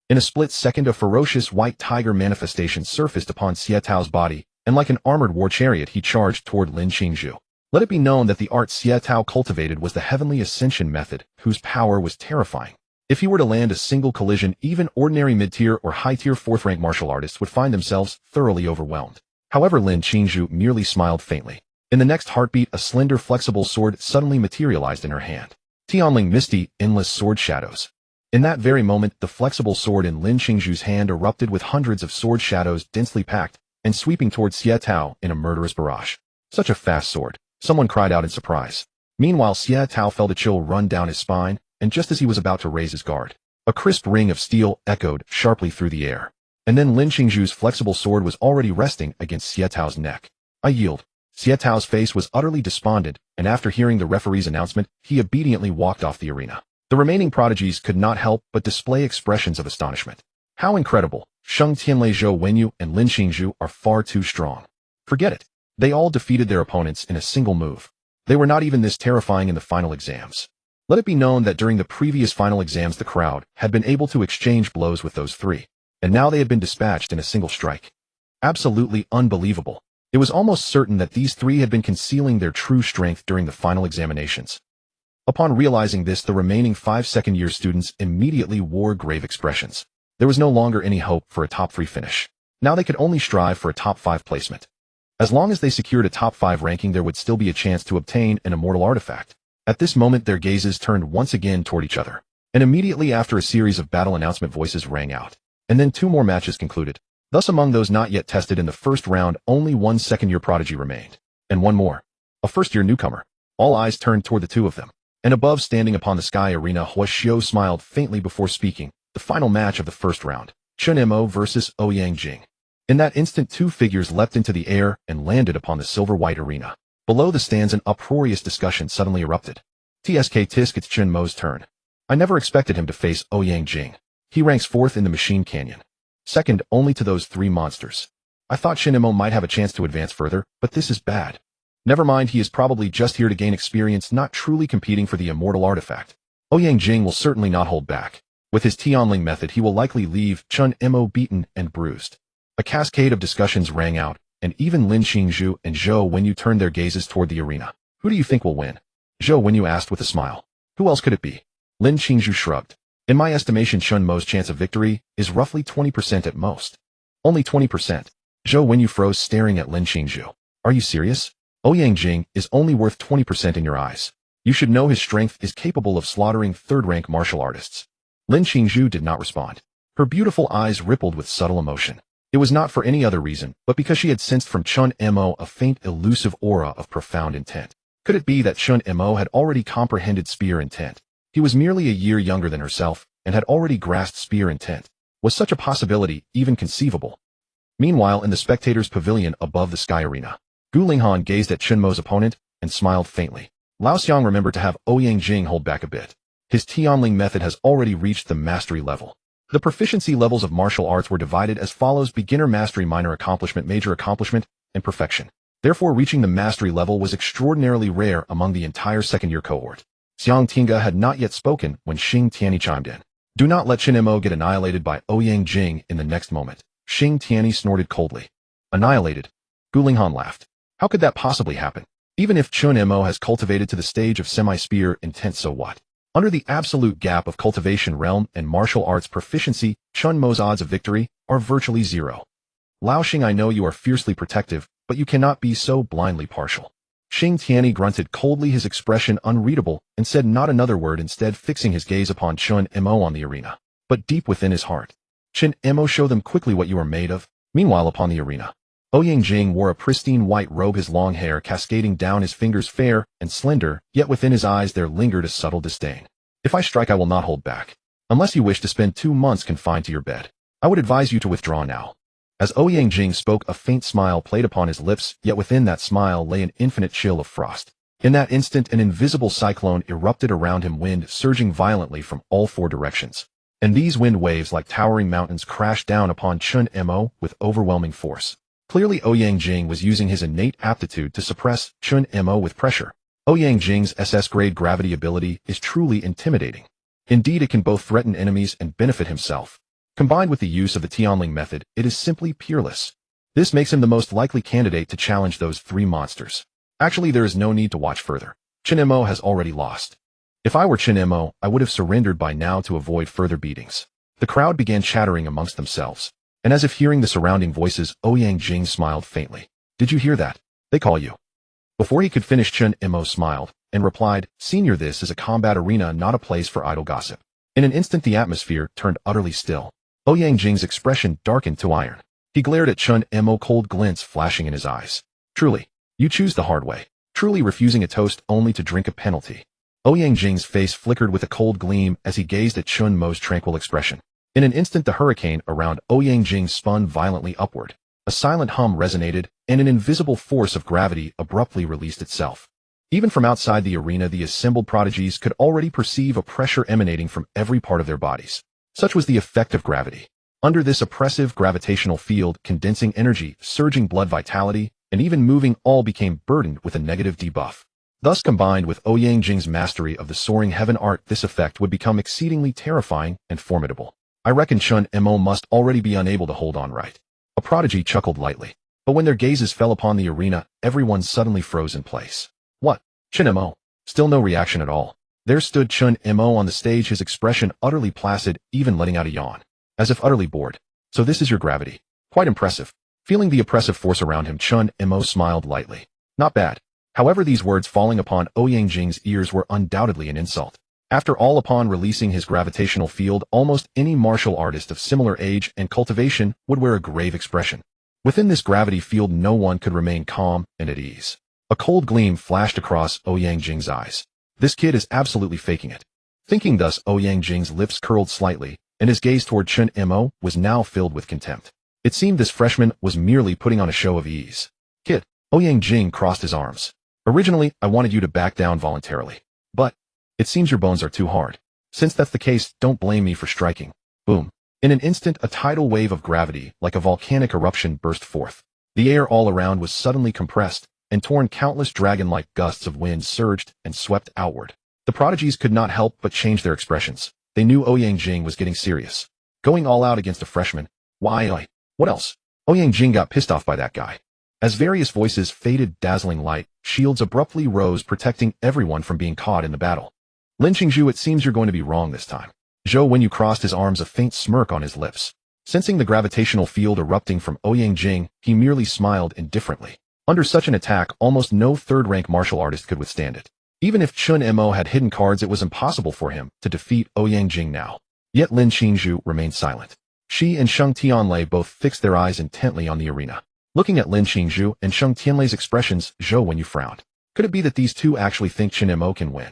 In a split second, a ferocious white tiger manifestation surfaced upon Xie Tao's body, and like an armored war chariot, he charged toward Lin Qingzhu. Let it be known that the art Xie Tao cultivated was the Heavenly Ascension method, whose power was terrifying. If he were to land a single collision, even ordinary mid-tier or high-tier fourth-rank martial artists would find themselves thoroughly overwhelmed. However, Lin Qingzhu merely smiled faintly. In the next heartbeat, a slender, flexible sword suddenly materialized in her hand. Tianling misty, endless sword shadows. In that very moment, the flexible sword in Lin Qingzhu's hand erupted with hundreds of sword shadows densely packed and sweeping towards Xie Tao in a murderous barrage. Such a fast sword, someone cried out in surprise. Meanwhile, Xie Tao felt a chill run down his spine, and just as he was about to raise his guard, A crisp ring of steel echoed sharply through the air. And then Lin Qingzhu's flexible sword was already resting against Xie Tao's neck. I yield. Xie Tao's face was utterly despondent, and after hearing the referee's announcement, he obediently walked off the arena. The remaining prodigies could not help but display expressions of astonishment. How incredible! Sheng Tianlei, Zhou Wenyu, and Lin Qingzhu are far too strong. Forget it. They all defeated their opponents in a single move. They were not even this terrifying in the final exams. Let it be known that during the previous final exams the crowd had been able to exchange blows with those three, and now they had been dispatched in a single strike. Absolutely unbelievable. It was almost certain that these three had been concealing their true strength during the final examinations. Upon realizing this, the remaining 5 second-year students immediately wore grave expressions. There was no longer any hope for a top 3 finish. Now they could only strive for a top 5 placement. As long as they secured a top 5 ranking, there would still be a chance to obtain an immortal artifact. At this moment, their gazes turned once again toward each other. And immediately after, a series of battle announcement voices rang out. And then 2 more matches concluded. Thus, among those not yet tested in the first round, only 1 second-year prodigy remained. And 1 more. A first-year newcomer. All eyes turned toward the 2 of them. And above, standing upon the sky arena, Hua Xiu smiled faintly before speaking. The final match of the first round. Chen Mo versus Ouyang Jing. In that instant, 2 figures leapt into the air and landed upon the silver-white arena. Below the stands, an uproarious discussion suddenly erupted. Tsk tisk, it's Chen Mo's turn. I never expected him to face Ouyang Jing. He ranks 4th in the Machine Canyon. Second only to those 3 monsters. I thought Chen Mo might have a chance to advance further, but this is bad. Never mind, he is probably just here to gain experience, not truly competing for the immortal artifact. Ouyang Jing will certainly not hold back. With his Tianling method, he will likely leave Chen Mo beaten and bruised. A cascade of discussions rang out, and even Lin Qingzhu and Zhou Wenyu turned their gazes toward the arena. Who do you think will win? Zhou Wenyu asked with a smile. Who else could it be? Lin Qingzhu shrugged. In my estimation, Chen Mo's chance of victory is roughly 20% at most. Only 20%. Zhou Wenyu froze, staring at Lin Qingzhu. Are you serious? Ouyang Jing is only worth 20% in your eyes. You should know his strength is capable of slaughtering 3rd-rank martial artists. Lin Qingzhu did not respond. Her beautiful eyes rippled with subtle emotion. It was not for any other reason, but because she had sensed from Chen Mo a faint, elusive aura of profound intent. Could it be that Chen Mo had already comprehended spear intent? He was merely a year younger than herself, and had already grasped spear intent. Was such a possibility even conceivable? Meanwhile, in the spectators' pavilion above the sky arena, Gu Linghan gazed at Chen Mo's opponent and smiled faintly. Lao Xiang remembered to have Ouyang Jing hold back a bit. His Tianling method has already reached the mastery level. The proficiency levels of martial arts were divided as follows: beginner mastery, minor accomplishment, major accomplishment, and perfection. Therefore, reaching the mastery level was extraordinarily rare among the entire second-year cohort. Xiang Tinga had not yet spoken when Xing Tianyi chimed in. Do not let Chen Mo get annihilated by Ouyang Jing in the next moment. Xing Tianyi snorted coldly. Annihilated? Gu Linghan laughed. How could that possibly happen? Even if Chen Mo has cultivated to the stage of semi-spear intent, so what? Under the absolute gap of cultivation realm and martial arts proficiency, Chen Mo's odds of victory are virtually 0. Lao Xing, I know you are fiercely protective, but you cannot be so blindly partial. Xing Tianyi grunted coldly, his expression unreadable, and said not another word, instead fixing his gaze upon Chen Mo on the arena. But deep within his heart, Chen Mo, show them quickly what you are made of. Meanwhile, upon the arena, Ouyang Jing wore a pristine white robe, his long hair cascading down his fingers, fair and slender, yet within his eyes there lingered a subtle disdain. If I strike, I will not hold back. Unless you wish to spend 2 months confined to your bed, I would advise you to withdraw now. As Ouyang Jing spoke, a faint smile played upon his lips, yet within that smile lay an infinite chill of frost. In that instant, an invisible cyclone erupted around him, wind surging violently from all 4 directions. And these wind waves, like towering mountains, crashed down upon Chen Mo with overwhelming force. Clearly, Ouyang Jing was using his innate aptitude to suppress Chen Mo with pressure. Ouyang Jing's SS-grade gravity ability is truly intimidating. Indeed, it can both threaten enemies and benefit himself. Combined with the use of the Tianling method, it is simply peerless. This makes him the most likely candidate to challenge those 3 monsters. Actually, there is no need to watch further. Chen Mo has already lost. If I were Chen Mo, I would have surrendered by now to avoid further beatings. The crowd began chattering amongst themselves. And as if hearing the surrounding voices, Ouyang Jing smiled faintly. Did you hear that? They call you. Before he could finish, Chen Mo smiled and replied, Senior, this is a combat arena, not a place for idle gossip. In an instant, the atmosphere turned utterly still. Ouyang Jing's expression darkened to iron. He glared at Chen Mo, cold glints flashing in his eyes. Truly, you choose the hard way. Truly refusing a toast only to drink a penalty. Jing's face flickered with a cold gleam as he gazed at Chen Mo's tranquil expression. In an instant the hurricane around Jing spun violently upward. A silent hum resonated, and an invisible force of gravity abruptly released itself. Even from outside the arena, the assembled prodigies could already perceive a pressure emanating from every part of their bodies. Such was the effect of gravity. Under this oppressive gravitational field, condensing energy, surging blood vitality, and even moving all became burdened with a negative debuff. Thus, combined with Jing's mastery of the soaring heaven art, this effect would become exceedingly terrifying and formidable. I reckon Chen Mo must already be unable to hold on right. A prodigy chuckled lightly. But when their gazes fell upon the arena, everyone suddenly froze in place. What? Chen Mo? Still no reaction at all. There stood Chen Mo on the stage, his expression utterly placid, even letting out a yawn. As if utterly bored. So this is your gravity. Quite impressive. Feeling the oppressive force around him, Chen Mo smiled lightly. Not bad. However, these words falling upon Jing's ears were undoubtedly an insult. After all, upon releasing his gravitational field, almost any martial artist of similar age and cultivation would wear a grave expression. Within this gravity field, no one could remain calm and at ease. A cold gleam flashed across Jing's eyes. This kid is absolutely faking it. Thinking thus, Jing's lips curled slightly, and his gaze toward Chen Mo was now filled with contempt. It seemed this freshman was merely putting on a show of ease. Kid, Jing crossed his arms. Originally, I wanted you to back down voluntarily. But it seems your bones are too hard. Since that's the case, don't blame me for striking. Boom. In an instant, a tidal wave of gravity, like a volcanic eruption, burst forth. The air all around was suddenly compressed, and torn countless dragon-like gusts of wind surged and swept outward. The prodigies could not help but change their expressions. They knew Jing was getting serious. Going all out against a freshman. Why? What else? Jing got pissed off by that guy. As various voices faded, dazzling light, shields abruptly rose, protecting everyone from being caught in the battle. Lin Qingzhu, it seems you're going to be wrong this time. Zhou Wenyu crossed his arms, a faint smirk on his lips. Sensing the gravitational field erupting from Jing, he merely smiled indifferently. Under such an attack, almost no third-rank martial artist could withstand it. Even if Chen Mo had hidden cards, it was impossible for him to defeat Jing now. Yet Lin Qingzhu remained silent. She and Sheng Tianlei both fixed their eyes intently on the arena. Looking at Lin Qingzhu and Sheng Tianlei's expressions, Zhou Wenyu frowned. Could it be that these two actually think Chen Mo can win?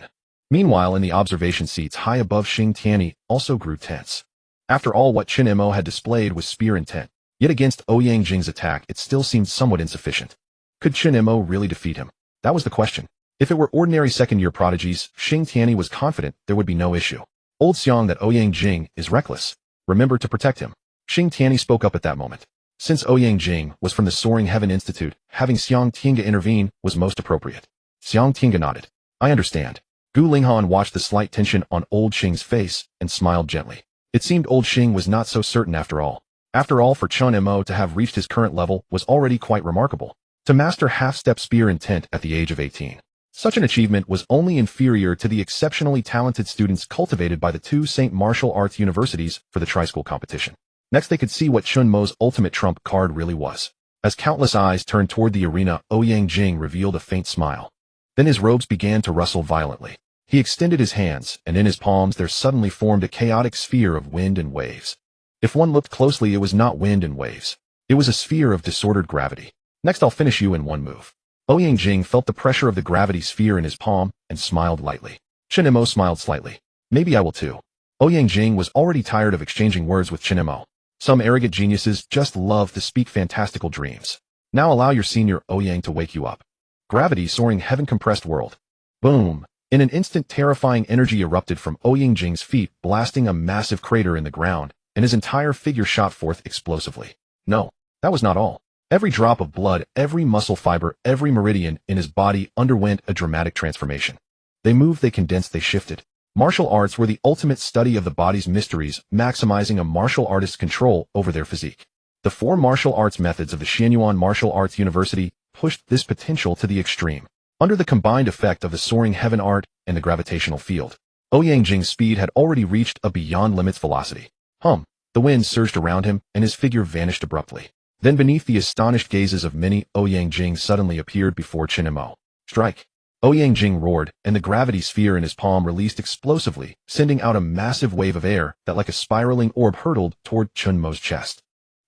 Meanwhile, in the observation seats high above, Xing Tianyi also grew tense. After all, what Chen Mo had displayed was spear intent. Yet against Jing's attack, it still seemed somewhat insufficient. Could Chen Mo really defeat him? That was the question. If it were ordinary second-year prodigies, Xing Tianyi was confident there would be no issue. Old Xiang, that Jing is reckless. Remember to protect him. Xing Tianyi spoke up at that moment. Since Jing was from the Soaring Heaven Institute, having Xiang Tinga intervene was most appropriate. Xiang Tinga nodded. I understand. Gu Linghan watched the slight tension on Old Xing's face and smiled gently. It seemed Old Xing was not so certain after all. After all, for Chen Mo to have reached his current level was already quite remarkable. To master half-step spear intent at the age of 18. Such an achievement was only inferior to the exceptionally talented students cultivated by the two St. Martial Arts universities for the tri-school competition. Next, they could see what Chen Mo's ultimate trump card really was. As countless eyes turned toward the arena, Jing revealed a faint smile. Then his robes began to rustle violently. He extended his hands, and in his palms there suddenly formed a chaotic sphere of wind and waves. If one looked closely, it was not wind and waves. It was a sphere of disordered gravity. Next, I'll finish you in one move. Jing felt the pressure of the gravity sphere in his palm and smiled lightly. Chen Mo smiled slightly. Maybe I will too. Jing was already tired of exchanging words with Chen Mo. Some arrogant geniuses just love to speak fantastical dreams. Now allow your senior Yang to wake you up. Gravity soaring heaven compressed world. Boom. In an instant, terrifying energy erupted from Jing's feet, blasting a massive crater in the ground, and his entire figure shot forth explosively. No, that was not all. Every drop of blood, every muscle fiber, every meridian in his body underwent a dramatic transformation. They moved, they condensed, they shifted. Martial arts were the ultimate study of the body's mysteries, maximizing a martial artist's control over their physique. The 4 martial arts methods of the Xianyuan Martial Arts University pushed this potential to the extreme. Under the combined effect of the soaring heaven art and the gravitational field, Jing's speed had already reached a beyond limits velocity. The wind surged around him, and his figure vanished abruptly. Then beneath the astonished gazes of many, Jing suddenly appeared before Chen Mo. Strike! Jing roared, and the gravity sphere in his palm released explosively, sending out a massive wave of air that like a spiraling orb hurtled toward Chen Mo's chest.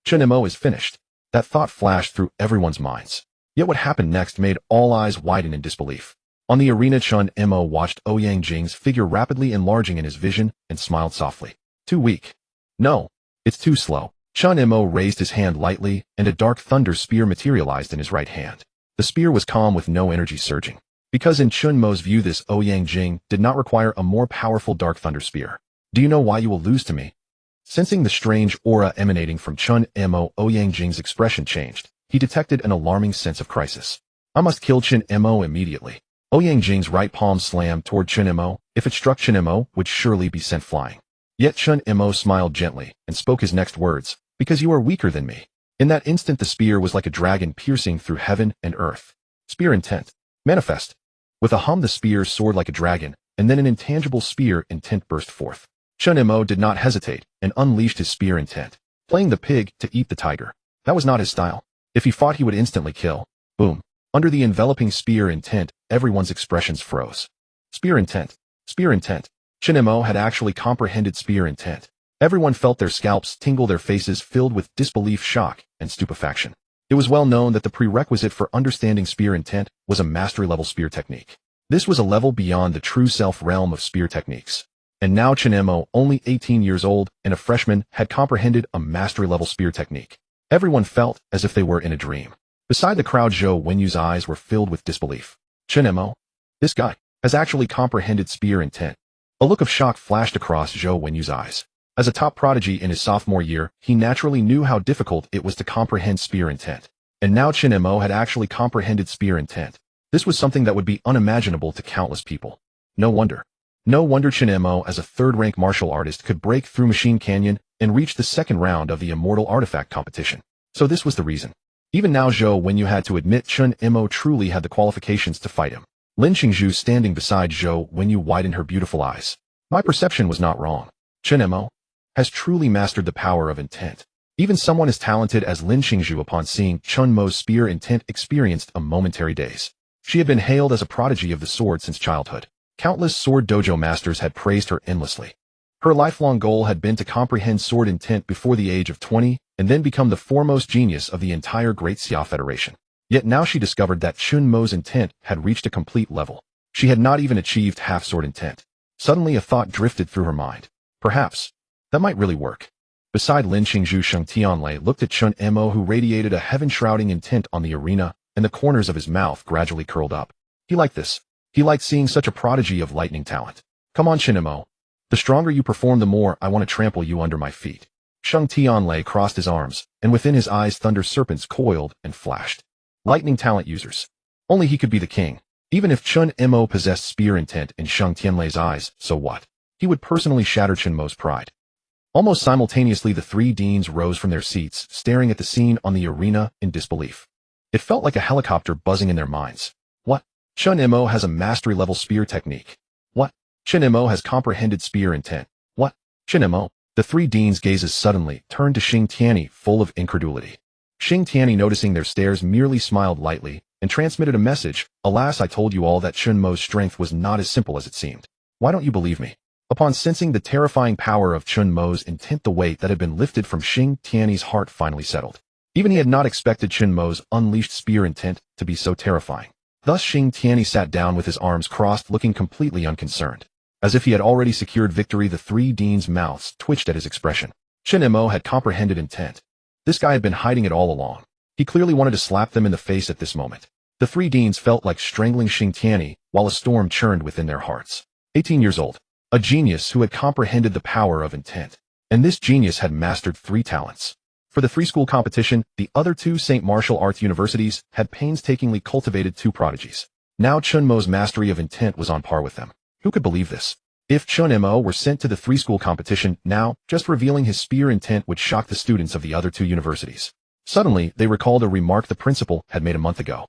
Chen Mo is finished. That thought flashed through everyone's minds. Yet what happened next made all eyes widen in disbelief. On the arena, Chen Mo watched Ouyang Jing's figure rapidly enlarging in his vision and smiled softly. Too weak. No, it's too slow. Chen Mo raised his hand lightly, and a dark thunder spear materialized in his right hand. The spear was calm with no energy surging. Because in Chen Mo's view, this Ouyang Jing did not require a more powerful dark thunder spear. Do you know why you will lose to me? Sensing the strange aura emanating from Chen Mo, Ouyang Jing's expression changed. He detected an alarming sense of crisis. I must kill Chen Mo immediately. Ouyang Jing's right palm slammed toward Chen Mo. If it struck Chen Mo, would surely be sent flying. Yet Chen Mo smiled gently and spoke his next words, because you are weaker than me. In that instant, the spear was like a dragon piercing through heaven and earth. Spear intent. Manifest. With a hum, the spear soared like a dragon, and then an intangible spear intent burst forth. Chen Mo did not hesitate and unleashed his spear intent, playing the pig to eat the tiger. That was not his style. If he fought, he would instantly kill. Boom. Under the enveloping spear intent, everyone's expressions froze. Spear intent. Spear intent. Chen Mo had actually comprehended spear intent. Everyone felt their scalps tingle, their faces filled with disbelief, shock, and stupefaction. It was well known that the prerequisite for understanding spear intent was a mastery-level spear technique. This was a level beyond the true self realm of spear techniques. And now Chen Mo, only 18 years old and a freshman, had comprehended a mastery-level spear technique. Everyone felt as if they were in a dream. Beside the crowd, Zhou Wenyu's eyes were filled with disbelief. Chen Mo? This guy has actually comprehended spear intent. A look of shock flashed across Zhou Wenyu's eyes. As a top prodigy in his sophomore year, he naturally knew how difficult it was to comprehend spear intent. And now Chen Mo had actually comprehended spear intent. This was something that would be unimaginable to countless people. No wonder. No wonder Chen Mo, as a third-rank martial artist, could break through Machine Canyon and reach the second round of the Immortal Artifact competition. So this was the reason. Even now, Zhou Wenyu had to admit Chen Mo truly had the qualifications to fight him. Lin Qingzhu, standing beside Zhou Wenyu, widened her beautiful eyes. My perception was not wrong. Chen Mo has truly mastered the power of intent. Even someone as talented as Lin Qingzhu, upon seeing Chen Mo's spear intent, experienced a momentary daze. She had been hailed as a prodigy of the sword since childhood. Countless sword dojo masters had praised her endlessly. Her lifelong goal had been to comprehend sword intent before the age of 20 and then become the foremost genius of the entire Great Xia Federation. Yet now she discovered that Chen Mo's intent had reached a complete level. She had not even achieved half sword intent. Suddenly a thought drifted through her mind. Perhaps that might really work. Beside Lin Qingzhu, Sheng Tianlei looked at Chen Mo, who radiated a heaven-shrouding intent on the arena, and the corners of his mouth gradually curled up. He liked this. He liked seeing such a prodigy of lightning talent. Come on, Chen Mo. The stronger you perform, the more I want to trample you under my feet. Sheng Tianlei crossed his arms, and within his eyes thunder serpents coiled and flashed. Lightning talent users. Only he could be the king. Even if Chen Mo possessed spear intent in Sheng Tianlei's eyes, so what? He would personally shatter Chen Mo's pride. Almost simultaneously, the three deans rose from their seats, staring at the scene on the arena in disbelief. It felt like a helicopter buzzing in their minds. What? Chen Mo has a mastery-level spear technique. What? Chen Mo has comprehended spear intent. What? Chen Mo? The three deans' gazes suddenly turned to Xing Tianyi, full of incredulity. Xing Tianyi, noticing their stares, merely smiled lightly and transmitted a message. Alas, I told you all that Chen Mo's strength was not as simple as it seemed. Why don't you believe me? Upon sensing the terrifying power of Chen Mo's intent, the weight that had been lifted from Xing Tianyi's heart finally settled. Even he had not expected Chen Mo's unleashed spear intent to be so terrifying. Thus Xing Tianyi sat down with his arms crossed, looking completely unconcerned. As if he had already secured victory, the three deans' mouths twitched at his expression. Chen Mo had comprehended intent. This guy had been hiding it all along. He clearly wanted to slap them in the face at this moment. The three deans felt like strangling Xing Tianyi, while a storm churned within their hearts. 18 years old. A genius who had comprehended the power of intent. And this genius had mastered 3 talents. For the 3-school competition, the other 2 St. Martial Arts universities had painstakingly cultivated 2 prodigies. Now Chen Mo's mastery of intent was on par with them. Who could believe this? If Chen Mo were sent to the 3-school competition now, just revealing his spear intent would shock the students of the other 2 universities. Suddenly, they recalled a remark the principal had made a month ago.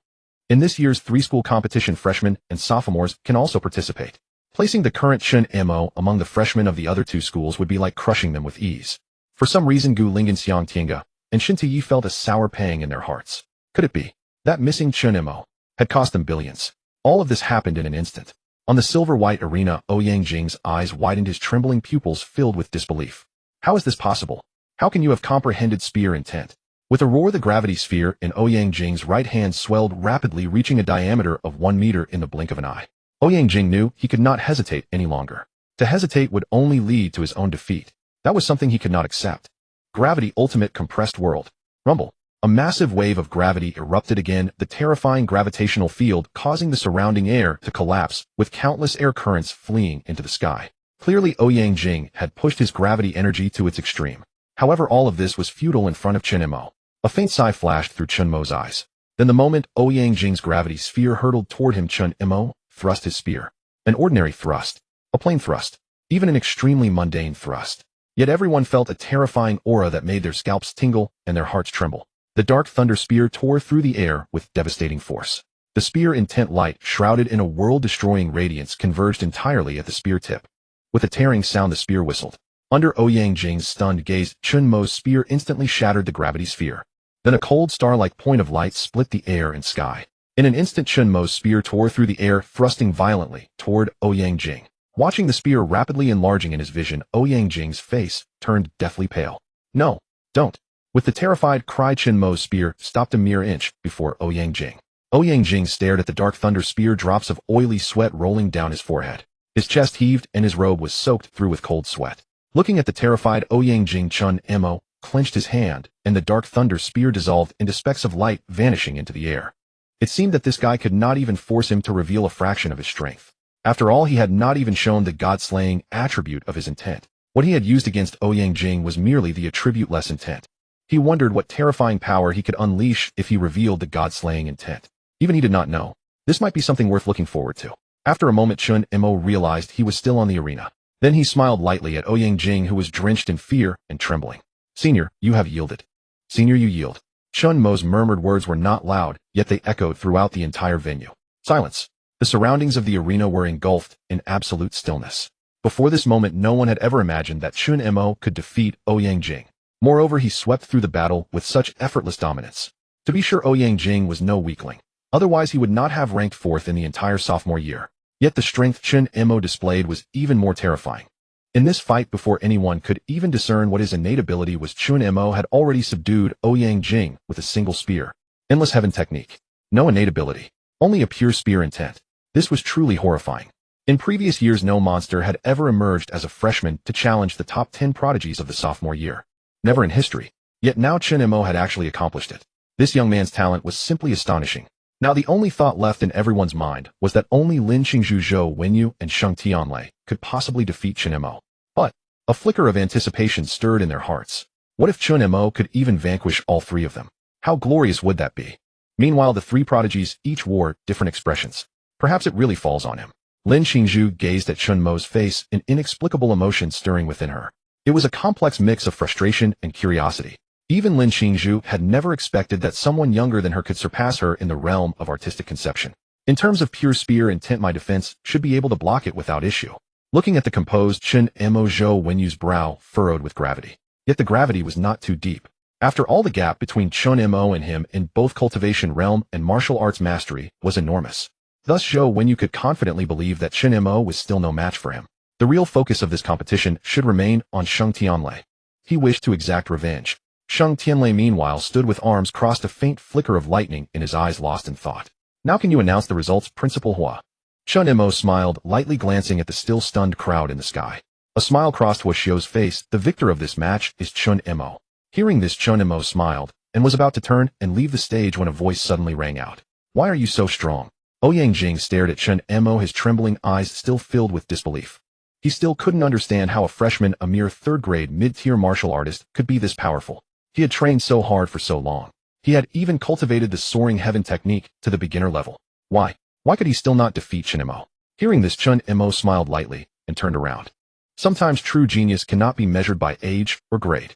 In this year's 3-school competition, freshmen and sophomores can also participate. Placing the current Chen Mo among the freshmen of the other 2 schools would be like crushing them with ease. For some reason, Gu Linggan, Xiang Tiange, and Shin Tiyi felt a sour pang in their hearts. Could it be that missing Chen Mo had cost them billions? All of this happened in an instant. On the silver-white arena, Ouyang Jing's eyes widened, his trembling pupils filled with disbelief. How is this possible? How can you have comprehended spear intent? With a roar, the gravity sphere in Ouyang Jing's right hand swelled rapidly, reaching a diameter of 1 meter in the blink of an eye. Ouyang Jing knew he could not hesitate any longer. To hesitate would only lead to his own defeat. That was something he could not accept. Gravity ultimate compressed world. Rumble. A massive wave of gravity erupted again, the terrifying gravitational field causing the surrounding air to collapse, with countless air currents fleeing into the sky. Clearly, Ouyang Jing had pushed his gravity energy to its extreme. However, all of this was futile in front of Chen Mo. A faint sigh flashed through Chen Mo's eyes. Then the moment Ouyang Jing's gravity sphere hurtled toward him, Chen Mo thrust his spear. An ordinary thrust. A plain thrust. Even an extremely mundane thrust. Yet everyone felt a terrifying aura that made their scalps tingle and their hearts tremble. The dark thunder spear tore through the air with devastating force. The spear, intent light, shrouded in a world-destroying radiance, converged entirely at the spear tip. With a tearing sound, the spear whistled. Under Ouyang Jing's stunned gaze, Chen Mo's spear instantly shattered the gravity sphere. Then a cold star-like point of light split the air and sky. In an instant, Chen Mo's spear tore through the air, thrusting violently toward Ouyang Jing. Watching the spear rapidly enlarging in his vision, Ouyang Jing's face turned deathly pale. No, don't. With the terrified cry, Chen Mo's spear stopped a mere inch before Ouyang Jing. Ouyang Jing stared at the dark thunder spear, drops of oily sweat rolling down his forehead. His chest heaved and his robe was soaked through with cold sweat. Looking at the terrified Ouyang Jing, Chen Mo clenched his hand, and the dark thunder spear dissolved into specks of light, vanishing into the air. It seemed that this guy could not even force him to reveal a fraction of his strength. After all, he had not even shown the god-slaying attribute of his intent. What he had used against Ouyang Jing was merely the attribute-less intent. He wondered what terrifying power he could unleash if he revealed the god-slaying intent. Even he did not know. This might be something worth looking forward to. After a moment, Chen Mo realized he was still on the arena. Then he smiled lightly at Ouyang Jing, who was drenched in fear and trembling. Senior, you have yielded. Senior, you yield. Chen Mo's murmured words were not loud, yet they echoed throughout the entire venue. Silence. The surroundings of the arena were engulfed in absolute stillness. Before this moment, no one had ever imagined that Chen Mo could defeat Ouyang Jing. Moreover, he swept through the battle with such effortless dominance. To be sure, Ouyang Jing was no weakling. Otherwise, he would not have ranked fourth in the entire sophomore year. Yet the strength Chen Mo displayed was even more terrifying. In this fight, before anyone could even discern what his innate ability was, Chen Mo had already subdued Ouyang Jing with a single spear. Endless heaven technique. No innate ability. Only a pure spear intent. This was truly horrifying. In previous years, no monster had ever emerged as a freshman to challenge the top 10 prodigies of the sophomore year. Never in history. Yet now Chen Mo had actually accomplished it. This young man's talent was simply astonishing. Now the only thought left in everyone's mind was that only Lin Qingzhu, Zhou Wenyu, and Sheng Tianlei could possibly defeat Chen Mo. But a flicker of anticipation stirred in their hearts. What if Chen Mo could even vanquish all three of them? How glorious would that be? Meanwhile, the three prodigies each wore different expressions. Perhaps it really falls on him. Lin Qingzhu gazed at Chen Mo's face, an inexplicable emotion stirring within her. It was a complex mix of frustration and curiosity. Even Lin Qingzhu had never expected that someone younger than her could surpass her in the realm of artistic conception. In terms of pure spear intent, my defense should be able to block it without issue. Looking at the composed Chen Mo, Zhou Wenyu's brow furrowed with gravity. Yet the gravity was not too deep. After all, the gap between Chen Mo and him in both cultivation realm and martial arts mastery was enormous. Thus, Zhou Wenyu could confidently believe that Chen Mo was still no match for him. The real focus of this competition should remain on Sheng Tianlei. He wished to exact revenge. Sheng Tianlei, meanwhile, stood with arms crossed, a faint flicker of lightning in his eyes, lost in thought. Now can you announce the results, Principal Hua? Chen Mo smiled, lightly glancing at the still stunned crowd in the sky. A smile crossed Hua Xiu's face. The victor of this match is Chen Mo. Hearing this, Chen Mo smiled, and was about to turn and leave the stage when a voice suddenly rang out. Why are you so strong? Ouyang Jing stared at Chen Mo, his trembling eyes still filled with disbelief. He still couldn't understand how a freshman, a mere third-grade mid-tier martial artist, could be this powerful. He had trained so hard for so long. He had even cultivated the soaring heaven technique to the beginner level. Why? Why could he still not defeat Chen Mo? Hearing this, Chen Mo smiled lightly and turned around. Sometimes true genius cannot be measured by age or grade.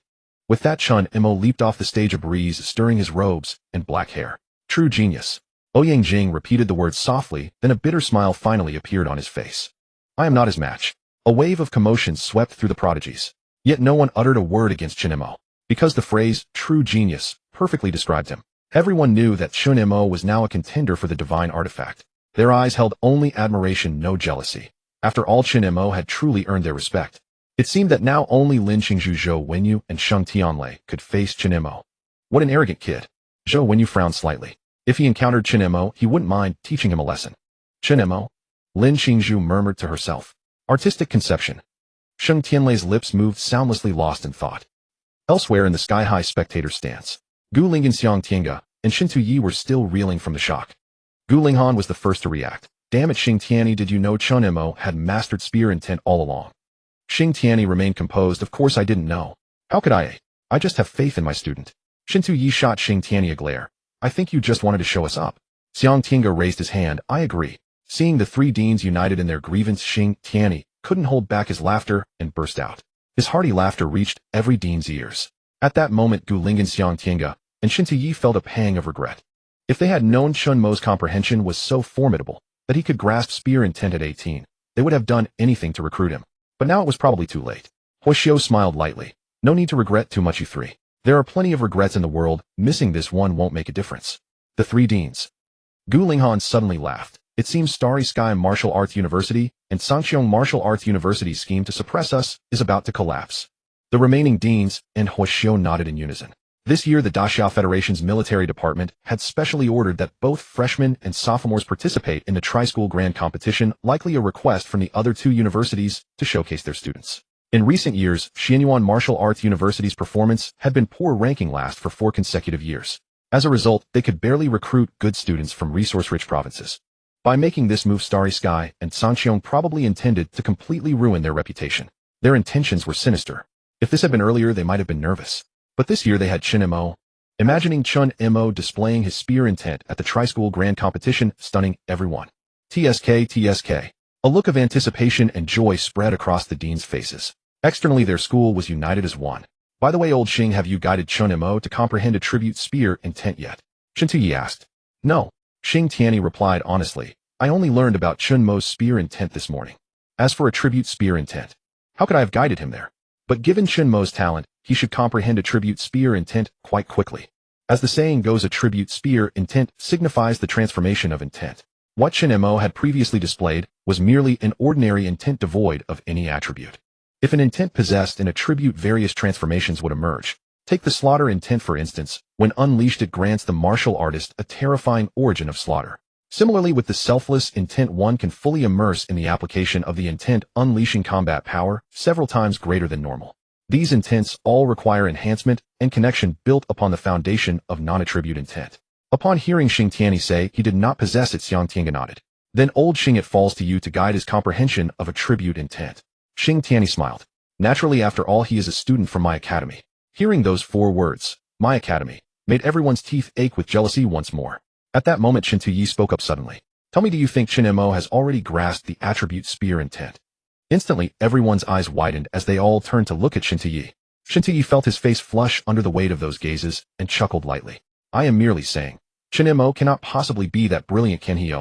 With that, Chen Mo leaped off the stage, a breeze stirring his robes and black hair. True genius. Ouyang Jing repeated the words softly, then a bitter smile finally appeared on his face. I am not his match. A wave of commotion swept through the prodigies. Yet no one uttered a word against Chen Mo, because the phrase, true genius, perfectly described him. Everyone knew that Chen Mo was now a contender for the divine artifact. Their eyes held only admiration, no jealousy. After all, Chen Mo had truly earned their respect. It seemed that now only Lin Qingzhu, Zhou Wenyu, and Sheng Tianlei could face Chen Mo. What an arrogant kid. Zhou Wenyu frowned slightly. If he encountered Chen Mo, he wouldn't mind teaching him a lesson. Chen Mo? Lin Xingzhu murmured to herself. Artistic conception. Sheng Tianlei's lips moved soundlessly, lost in thought. Elsewhere in the sky-high spectator stance, Gu Ling and Xiang Tianga and Shin Tu-Yi were still reeling from the shock. Gu Linghan was the first to react. Damn it, Xing Tianyi, did you know Chen Mo had mastered spear intent all along? Xing Tianyi remained composed. Of course I didn't know. How could I? I just have faith in my student. Shin Tu-Yi shot Xing Tianyi a glare. I think you just wanted to show us up. Xiang Tianga raised his hand. I agree. Seeing the three deans united in their grievance, Xing Tianyi couldn't hold back his laughter and burst out. His hearty laughter reached every dean's ears. At that moment, Gu Ling and Xiang Tianga and Shin Tu-Yi felt a pang of regret. If they had known Chen Mo's comprehension was so formidable that he could grasp spear intent at 18, they would have done anything to recruit him. But now it was probably too late. Huoxiu smiled lightly. No need to regret too much, you three. There are plenty of regrets in the world. Missing this one won't make a difference. The three deans. Gu Linghan suddenly laughed. It seems Starry Sky Martial Arts University and Sangqiong Martial Arts University's scheme to suppress us is about to collapse. The remaining deans and Huoxiu nodded in unison. This year, the Daxia Federation's military department had specially ordered that both freshmen and sophomores participate in the tri-school grand competition, likely a request from the other two universities to showcase their students. In recent years, Xianyuan Martial Arts University's performance had been poor, ranking last for 4 consecutive years. As a result, they could barely recruit good students from resource-rich provinces. By making this move, Starry Sky and Sangqiong probably intended to completely ruin their reputation. Their intentions were sinister. If this had been earlier, they might have been nervous. But this year they had Chen Mo. Imagining Chen Mo displaying his spear intent at the tri-school grand competition, stunning everyone. TSK, TSK. A look of anticipation and joy spread across the deans' faces. Externally, their school was united as one. By the way, old Xing, have you guided Chen Mo to comprehend attribute spear intent yet? Shin Tu-Yi asked. No. Xing Tianyi replied honestly. I only learned about Chen Mo's spear intent this morning. As for attribute spear intent, how could I have guided him there? But given Chen Mo's talent, he should comprehend attribute spear intent quite quickly. As the saying goes, attribute spear intent signifies the transformation of intent. What Chen Mo had previously displayed was merely an ordinary intent devoid of any attribute. If an intent possessed an attribute, various transformations would emerge. Take the slaughter intent for instance. When unleashed, it grants the martial artist a terrifying origin of slaughter. Similarly, with the selfless intent, one can fully immerse in the application of the intent, unleashing combat power several times greater than normal. These intents all require enhancement and connection built upon the foundation of non-attribute intent. Upon hearing Xing Tianyi say he did not possess it, Xiang Tianga nodded. Then old Xing, it falls to you to guide his comprehension of attribute intent. Xing Tianyi smiled. Naturally, after all, he is a student from my academy. Hearing those 4 words, my academy, made everyone's teeth ache with jealousy once more. At that moment, Shin Tu-Yi spoke up suddenly. Tell me, do you think Chen Mo has already grasped the attribute spear intent? Instantly, everyone's eyes widened as they all turned to look at Shin Tu-Yi. Shin Tu-Yi felt his face flush under the weight of those gazes and chuckled lightly. I am merely saying, Chen Mo cannot possibly be that brilliant, can he?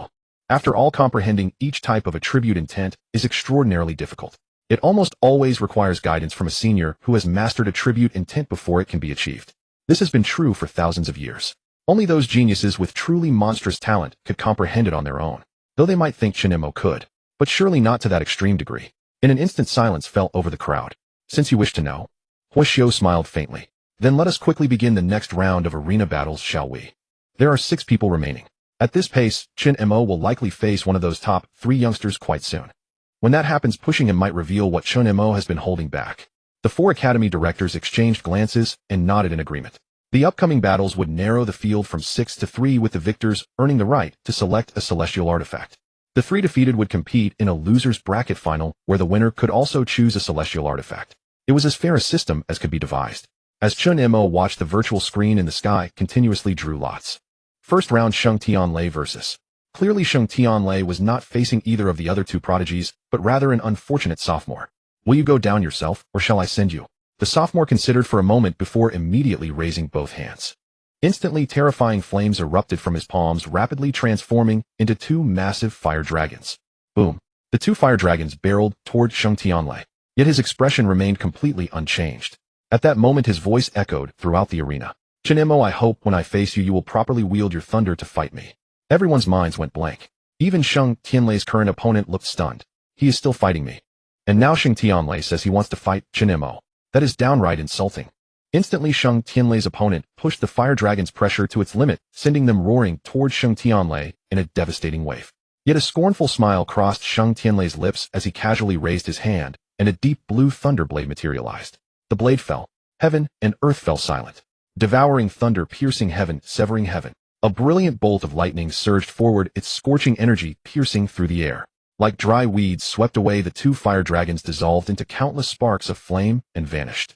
After all, comprehending each type of attribute intent is extraordinarily difficult. It almost always requires guidance from a senior who has mastered attribute intent before it can be achieved. This has been true for thousands of years. Only those geniuses with truly monstrous talent could comprehend it on their own, though they might think Chen Mo could, but surely not to that extreme degree. In an instant, silence fell over the crowd. Since you wish to know, Huoxiu smiled faintly. Then let us quickly begin the next round of arena battles, shall we? There are 6 people remaining. At this pace, Chen Mo will likely face one of those top 3 youngsters quite soon. When that happens, pushing him might reveal what Chen Mo has been holding back. The 4 academy directors exchanged glances and nodded in agreement. The upcoming battles would narrow the field from 6 to 3, with the victors earning the right to select a celestial artifact. The 3 defeated would compete in a loser's bracket final, where the winner could also choose a celestial artifact. It was as fair a system as could be devised. As Chen Mo watched, the virtual screen in the sky continuously drew lots. First round, Sheng Tianlei versus. Clearly, Sheng Tianlei was not facing either of the other 2 prodigies, but rather an unfortunate sophomore. Will you go down yourself, or shall I send you? The sophomore considered for a moment before immediately raising both hands. Instantly, terrifying flames erupted from his palms, rapidly transforming into 2 massive fire dragons. Boom. The 2 fire dragons barreled toward Sheng Tianlei, yet his expression remained completely unchanged. At that moment, his voice echoed throughout the arena. Chen Mo, I hope when I face you, you will properly wield your thunder to fight me. Everyone's minds went blank. Even Sheng Tianlei's current opponent looked stunned. He is still fighting me. And now Sheng Tianlei says he wants to fight Chen Mo. That is downright insulting. Instantly, Sheng Tianlei's opponent pushed the fire dragon's pressure to its limit, sending them roaring towards Sheng Tianlei in a devastating wave. Yet a scornful smile crossed Sheng Tianlei's lips as he casually raised his hand, and a deep blue thunder blade materialized. The blade fell. Heaven and earth fell silent. Devouring thunder piercing heaven, severing heaven. A brilliant bolt of lightning surged forward, its scorching energy piercing through the air. Like dry weeds swept away, the two fire dragons dissolved into countless sparks of flame and vanished.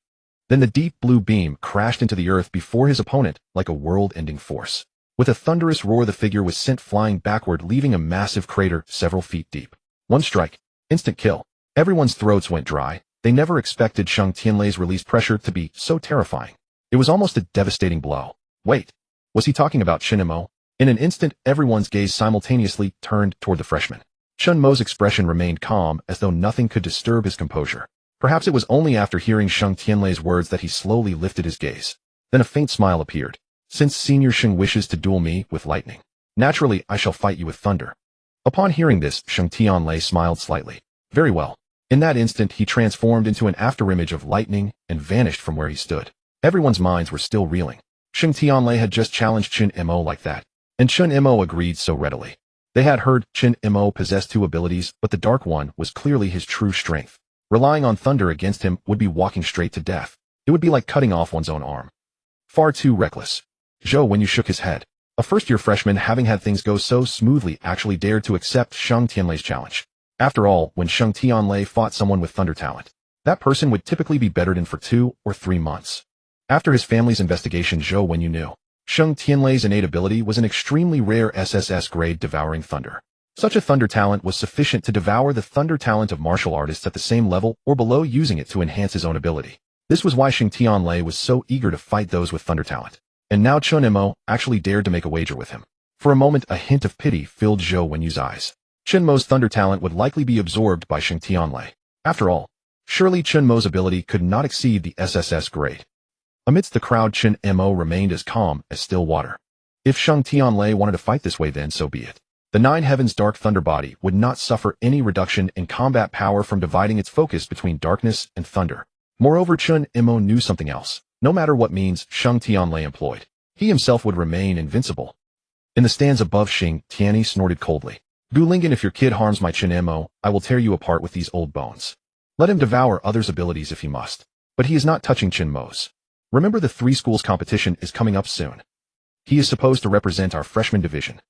Then the deep blue beam crashed into the earth before his opponent like a world-ending force. With a thunderous roar, the figure was sent flying backward, leaving a massive crater several feet deep. One strike. Instant kill. Everyone's throats went dry. They never expected Sheng Tianlei's released pressure to be so terrifying. It was almost a devastating blow. Wait. Was he talking about Chen Mo? In an instant, everyone's gaze simultaneously turned toward the freshman. Chen Mo's expression remained calm, as though nothing could disturb his composure. Perhaps it was only after hearing Sheng Tianlei's words that he slowly lifted his gaze. Then a faint smile appeared. Since Senior Sheng wishes to duel me with lightning, naturally I shall fight you with thunder. Upon hearing this, Sheng Tianlei smiled slightly. Very well. In that instant, he transformed into an afterimage of lightning and vanished from where he stood. Everyone's minds were still reeling. Sheng Tianlei had just challenged Chen Mo like that, and Chen Mo agreed so readily. They had heard Chen Mo possessed two abilities, but the Dark One was clearly his true strength. Relying on thunder against him would be walking straight to death. It would be like cutting off one's own arm. Far too reckless. Zhou Wenyu shook his head. A first-year freshman, having had things go so smoothly, actually dared to accept Sheng Tianlei's challenge. After all, when Sheng Tianlei fought someone with thunder talent, that person would typically be bettered in for 2 or 3 months. After his family's investigation, Zhou Wenyu knew Sheng Tianlei's innate ability was an extremely rare SSS-grade devouring thunder. Such a thunder talent was sufficient to devour the thunder talent of martial artists at the same level or below, using it to enhance his own ability. This was why Sheng Tianlei was so eager to fight those with thunder talent. And now Chen Mo actually dared to make a wager with him. For a moment, a hint of pity filled Zhou Wenyu's eyes. Chen Mo's thunder talent would likely be absorbed by Sheng Tianlei. After all, surely Chen Mo's ability could not exceed the SSS grade. Amidst the crowd, Chen Mo remained as calm as still water. If Sheng Tianlei wanted to fight this way, then so be it. The Nine Heavens' dark thunder body would not suffer any reduction in combat power from dividing its focus between darkness and thunder. Moreover, Chen Mo knew something else. No matter what means Sheng Tianlei employed, he himself would remain invincible. In the stands above, Sheng Tianlei snorted coldly. Gulingan, if your kid harms my Chen Mo, I will tear you apart with these old bones. Let him devour others' abilities if he must. But he is not touching Chen Mo's. Remember, the 3 schools competition is coming up soon. He is supposed to represent our freshman division.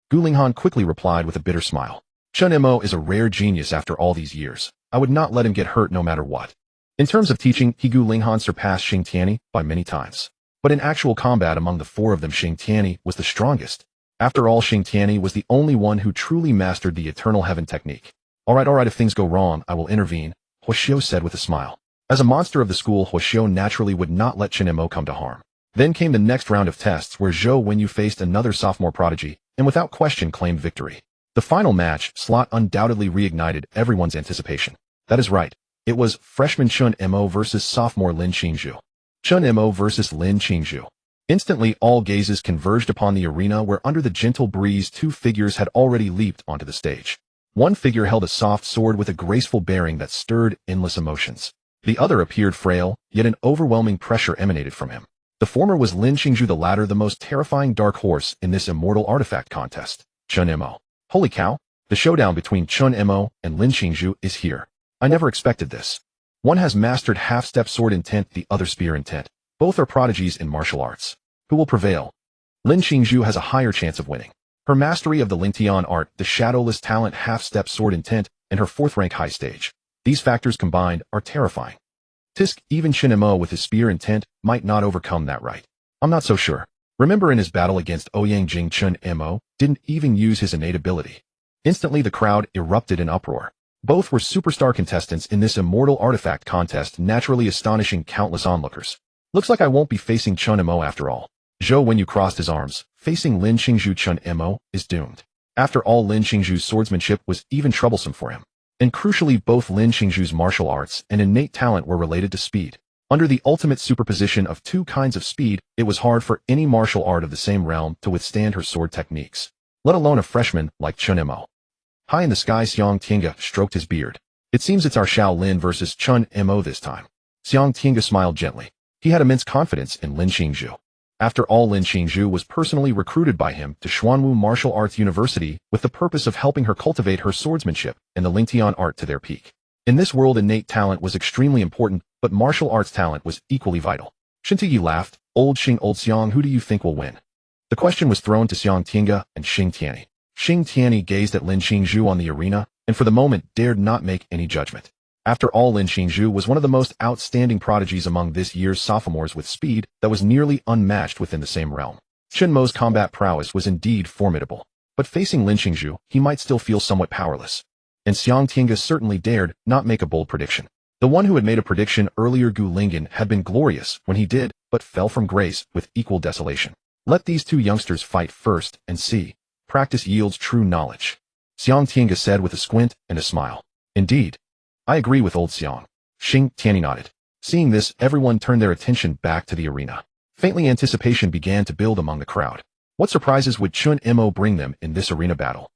Gu Linghan quickly replied with a bitter smile. Chen Mo is a rare genius after all these years. I would not let him get hurt no matter what. In terms of teaching, Gu Linghan surpassed Sheng Tianlei by many times. But in actual combat among the 4 of them, Sheng Tianlei was the strongest. After all, Sheng Tianlei was the only one who truly mastered the Eternal Heaven technique. All right, if things go wrong, I will intervene, Huoxiu said with a smile. As a monster of the school, Huoxiu naturally would not let Chen Mo come to harm. Then came the next round of tests, where Zhou Wenyu faced another sophomore prodigy, and without question claimed victory. The final match slot undoubtedly reignited everyone's anticipation. That is right. It was freshman Chen Mo versus sophomore Lin Qingzhu. Chen Mo versus Lin Qingzhu. Instantly, all gazes converged upon the arena, where under the gentle breeze 2 figures had already leaped onto the stage. One figure held a soft sword with a graceful bearing that stirred endless emotions. The other appeared frail, yet an overwhelming pressure emanated from him. The former was Lin Qingzhu, the latter the most terrifying dark horse in this immortal artifact contest. Chen Mo. Holy cow! The showdown between Chen Mo and Lin Qingzhu is here. I never expected this. One has mastered half-step sword intent, the other spear intent. Both are prodigies in martial arts. Who will prevail? Lin Qingzhu has a higher chance of winning. Her mastery of the Lingtian art, the shadowless talent half-step sword intent, and her 4th-rank high stage. These factors combined are terrifying. Tisk, even Chen Mo with his spear intent might not overcome that, right? I'm not so sure. Remember, in his battle against Ouyang Jing, Chen Mo didn't even use his innate ability. Instantly, the crowd erupted in uproar. Both were superstar contestants in this immortal artifact contest, naturally astonishing countless onlookers. Looks like I won't be facing Chen Mo after all. Zhou Wenyu crossed his arms. Facing Lin Qingzhu, Chen Mo is doomed. After all, Lin Qingzhu's swordsmanship was even troublesome for him. And crucially, both Lin Qingzhu's martial arts and innate talent were related to speed. Under the ultimate superposition of 2 kinds of speed, it was hard for any martial art of the same realm to withstand her sword techniques, let alone a freshman like Chen Mo. High in the sky, Xiang Tinga stroked his beard. It seems it's our Xiao Lin versus Chen Mo this time. Xiang Tinga smiled gently. He had immense confidence in Lin Qingzhu. After all, Lin Qingzhu was personally recruited by him to Xuanwu Martial Arts University with the purpose of helping her cultivate her swordsmanship and the Lingtian art to their peak. In this world, innate talent was extremely important, but martial arts talent was equally vital. Shintiyi laughed. Old Xiang, who do you think will win? The question was thrown to Xiang Tinga and Xing Tianyi. Xing Tianyi gazed at Lin Qingzhu on the arena, and for the moment dared not make any judgment. After all, Lin Qingzhu was one of the most outstanding prodigies among this year's sophomores with speed that was nearly unmatched within the same realm. Chen Mo's combat prowess was indeed formidable, but facing Lin Qingzhu, he might still feel somewhat powerless. And Xiang Tinga certainly dared not make a bold prediction. The one who had made a prediction earlier, Gu Lingen, had been glorious when he did, but fell from grace with equal desolation. Let these two youngsters fight first and see. Practice yields true knowledge. Xiang Tinga said with a squint and a smile. Indeed. I agree with old Xiang. Xing Tianyi nodded. Seeing this, everyone turned their attention back to the arena. Faintly, anticipation began to build among the crowd. What surprises would Chen Mo bring them in this arena battle?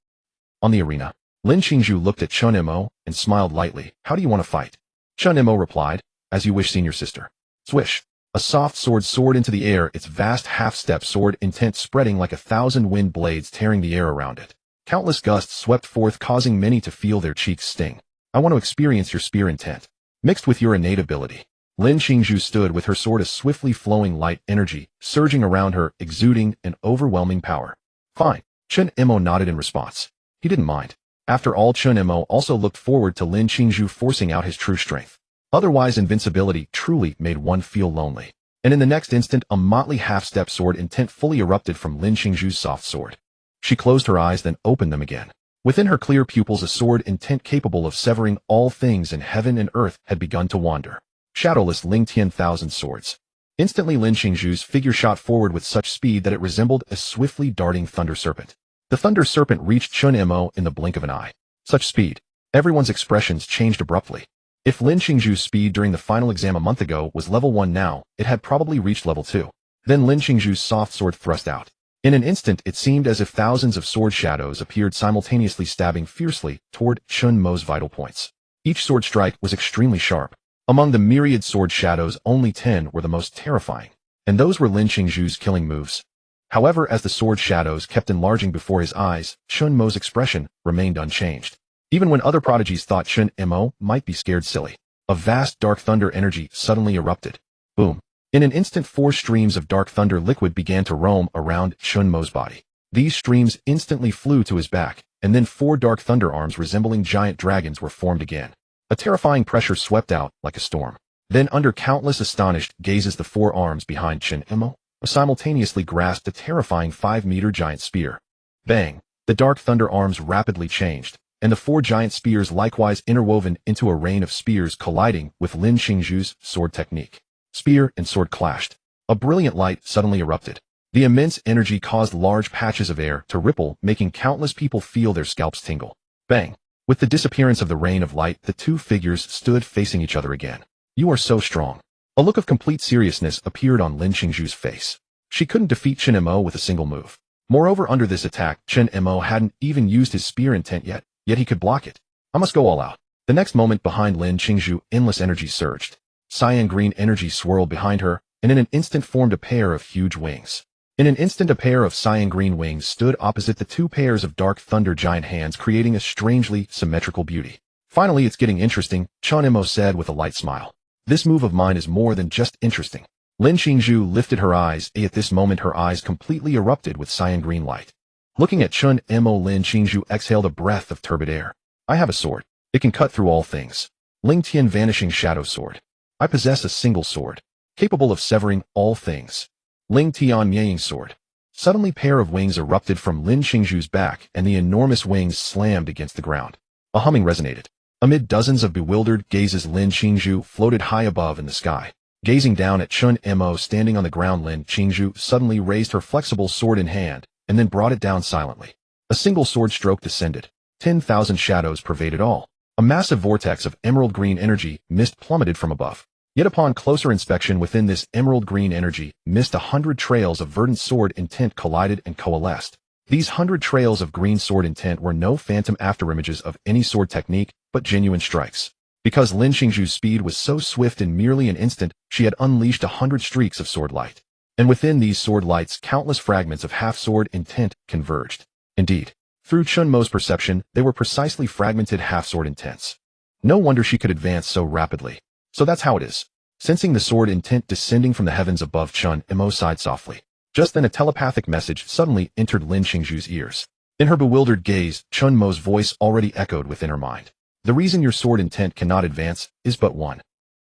On the arena, Lin Qingzhu looked at Chen Mo and smiled lightly. How do you want to fight? Chen Mo replied, as you wish, senior sister. Swish. A soft sword soared into the air, its vast half-step sword intent spreading like 1,000 wind blades tearing the air around it. Countless gusts swept forth, causing many to feel their cheeks sting. I want to experience your spear intent, mixed with your innate ability. Lin Qingzhu stood with her sword, a swiftly flowing light energy surging around her, exuding an overwhelming power. Fine. Chen Mo nodded in response. He didn't mind. After all, Chen Mo also looked forward to Lin Qingzhu forcing out his true strength. Otherwise, invincibility truly made one feel lonely. And in the next instant, a motley half-step sword intent fully erupted from Lin Qingzhu's soft sword. She closed her eyes, then opened them again. Within her clear pupils, a sword intent capable of severing all things in heaven and earth had begun to wander. Shadowless Ling Tian thousand swords. Instantly, Lin Qingzhu's figure shot forward with such speed that it resembled a swiftly darting thunder serpent. The thunder serpent reached Chen Mo in the blink of an eye. Such speed. Everyone's expressions changed abruptly. If Lin Qingzhu's speed during the final exam a month ago was level 1 now, it had probably reached level 2. Then Lin Qingzhu's soft sword thrust out. In an instant, it seemed as if thousands of sword shadows appeared simultaneously, stabbing fiercely toward Chen Mo's vital points. Each sword strike was extremely sharp. Among the myriad sword shadows, only 10 were the most terrifying, and those were Lin Qingzhu's killing moves. However, as the sword shadows kept enlarging before his eyes, Chen Mo's expression remained unchanged. Even when other prodigies thought Chen Mo might be scared silly, a vast dark thunder energy suddenly erupted. Boom. In an instant, 4 streams of dark thunder liquid began to roam around Chen Mo's body. These streams instantly flew to his back, and then 4 dark thunder arms resembling giant dragons were formed again. A terrifying pressure swept out like a storm. Then, under countless astonished gazes, the 4 arms behind Chen Mo simultaneously grasped a terrifying 5-meter giant spear. Bang! The dark thunder arms rapidly changed, and the 4 giant spears likewise interwoven into a rain of spears colliding with Lin Qingzhu's sword technique. Spear and sword clashed. A brilliant light suddenly erupted. The immense energy caused large patches of air to ripple, making countless people feel their scalps tingle. Bang! With the disappearance of the rain of light, the 2 figures stood facing each other again. You are so strong. A look of complete seriousness appeared on Lin Qingzhu's face. She couldn't defeat Chen Mo with a single move. Moreover, under this attack, Chen Mo hadn't even used his spear intent yet he could block it. I must go all out. The next moment, behind Lin Qingzhu, endless energy surged. Cyan green energy swirled behind her, and in an instant formed a pair of huge wings. In an instant, a pair of cyan green wings stood opposite the 2 pairs of dark thunder giant hands, creating a strangely symmetrical beauty. Finally, it's getting interesting, Chen Mo said with a light smile. This move of mine is more than just interesting. Lin Qingzhu lifted her eyes, at this moment her eyes completely erupted with cyan green light. Looking at Chen Mo, Lin Qingzhu exhaled a breath of turbid air. I have a sword. It can cut through all things. Ling Tian Vanishing Shadow Sword. I possess a single sword, capable of severing all things. Ling Tian Miaying Sword. Suddenly, pair of wings erupted from Lin Qingzhu's back, and the enormous wings slammed against the ground. A humming resonated. Amid dozens of bewildered gazes, Lin Qingzhu floated high above in the sky. Gazing down at Chen Mo standing on the ground, Lin Qingzhu suddenly raised her flexible sword in hand, and then brought it down silently. A single sword stroke descended. 10,000 shadows pervaded all. A massive vortex of emerald green energy mist plummeted from above. Yet upon closer inspection, within this emerald green energy mist, 100 trails of verdant sword intent collided and coalesced. These 100 trails of green sword intent were no phantom afterimages of any sword technique, but genuine strikes. Because Lin Xingzhu's speed was so swift in merely an instant, she had unleashed 100 streaks of sword light. And within these sword lights, countless fragments of half-sword intent converged. Indeed, through Chen Mo's perception, they were precisely fragmented half-sword intents. No wonder she could advance so rapidly. So that's how it is. Sensing the sword intent descending from the heavens above, Chen Mo sighed softly. Just then a telepathic message suddenly entered Lin Xingzhu's ears. In her bewildered gaze, Chen Mo's voice already echoed within her mind. The reason your sword intent cannot advance is but one.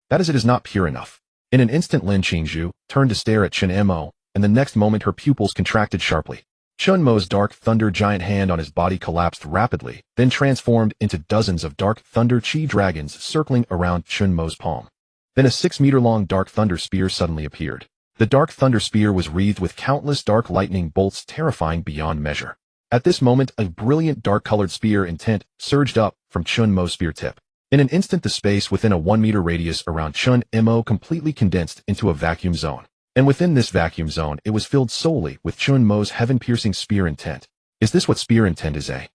That is, it is not pure enough. In an instant, Lin Xingzhu turned to stare at Chen Mo, and the next moment her pupils contracted sharply. Chen Mo's dark thunder giant hand on his body collapsed rapidly, then transformed into dozens of dark thunder chi dragons circling around Chen Mo's palm. Then a 6-meter-long dark thunder spear suddenly appeared. The dark thunder spear was wreathed with countless dark lightning bolts, terrifying beyond measure. At this moment, a brilliant dark-colored spear intent surged up from Chen Mo's spear tip. In an instant, the space within a 1-meter radius around Chen Mo completely condensed into a vacuum zone. And within this vacuum zone, it was filled solely with Chen Mo's heaven-piercing spear intent. Is this what spear intent is, eh?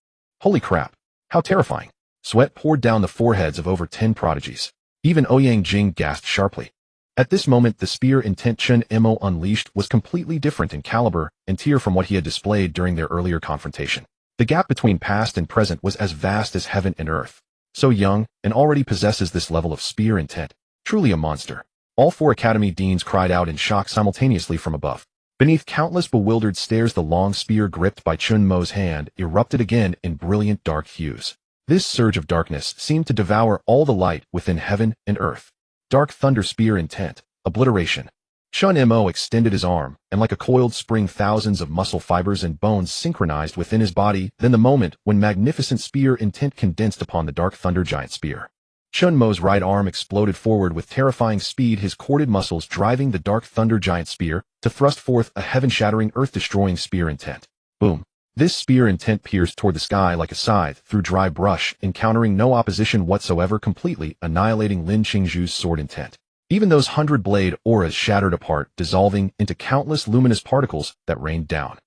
Holy crap. How terrifying. Sweat poured down the foreheads of over 10 prodigies. Even Ouyang Jing gasped sharply. At this moment, the spear intent Chen Mo unleashed was completely different in caliber and tier from what he had displayed during their earlier confrontation. The gap between past and present was as vast as heaven and earth. So young, and already possesses this level of spear intent. Truly a monster. All 4 academy deans cried out in shock simultaneously from above. Beneath countless bewildered stares, the long spear gripped by Chen Mo's hand erupted again in brilliant dark hues. This surge of darkness seemed to devour all the light within heaven and earth. Dark thunder spear intent, obliteration. Chen Mo extended his arm, and like a coiled spring, thousands of muscle fibers and bones synchronized within his body. Then the moment when magnificent spear intent condensed upon the dark thunder giant spear. Chen Mo's right arm exploded forward with terrifying speed, his corded muscles driving the dark thunder giant spear to thrust forth a heaven-shattering, earth-destroying spear intent. Boom. This spear intent pierced toward the sky like a scythe through dry brush, encountering no opposition whatsoever, completely annihilating Lin Xingzhu's sword intent. Even those 100-blade auras shattered apart, dissolving into countless luminous particles that rained down.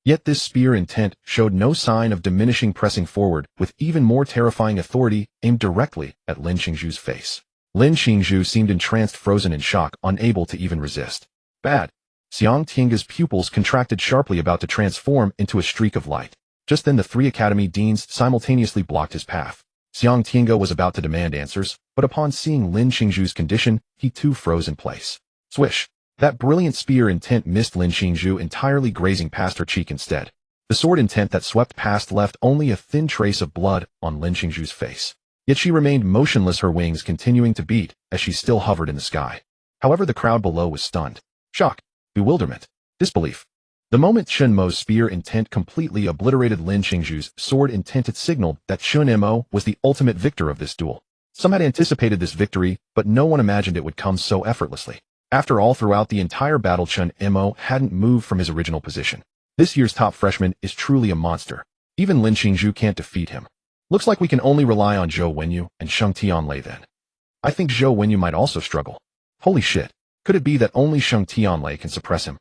Yet this spear intent showed no sign of diminishing, pressing forward with even more terrifying authority aimed directly at Lin Xingzhu's face. Lin Xingzhu seemed entranced, frozen in shock, unable to even resist. Bad. Xiang Tiange's pupils contracted sharply, about to transform into a streak of light. Just then the 3 academy deans simultaneously blocked his path. Xiang Tiange was about to demand answers, but upon seeing Lin Xingzhu's condition, he too froze in place. Swish! That brilliant spear intent missed Lin Xingzhu entirely, grazing past her cheek instead. The sword intent that swept past left only a thin trace of blood on Lin Xingzhu's face. Yet she remained motionless, her wings continuing to beat as she still hovered in the sky. However, the crowd below was stunned. Shock, bewilderment, disbelief. The moment Chen Mo's spear intent completely obliterated Lin Xingzhu's sword intent, it signaled that Chen Mo was the ultimate victor of this duel. Some had anticipated this victory, but no one imagined it would come so effortlessly. After all, throughout the entire battle, Chen Mo hadn't moved from his original position. This year's top freshman is truly a monster. Even Lin Xingzhu can't defeat him. Looks like we can only rely on Zhou Wenyu and Sheng Tianlei then. I think Zhou Wenyu might also struggle. Holy shit. Could it be that only Sheng Tianlei can suppress him?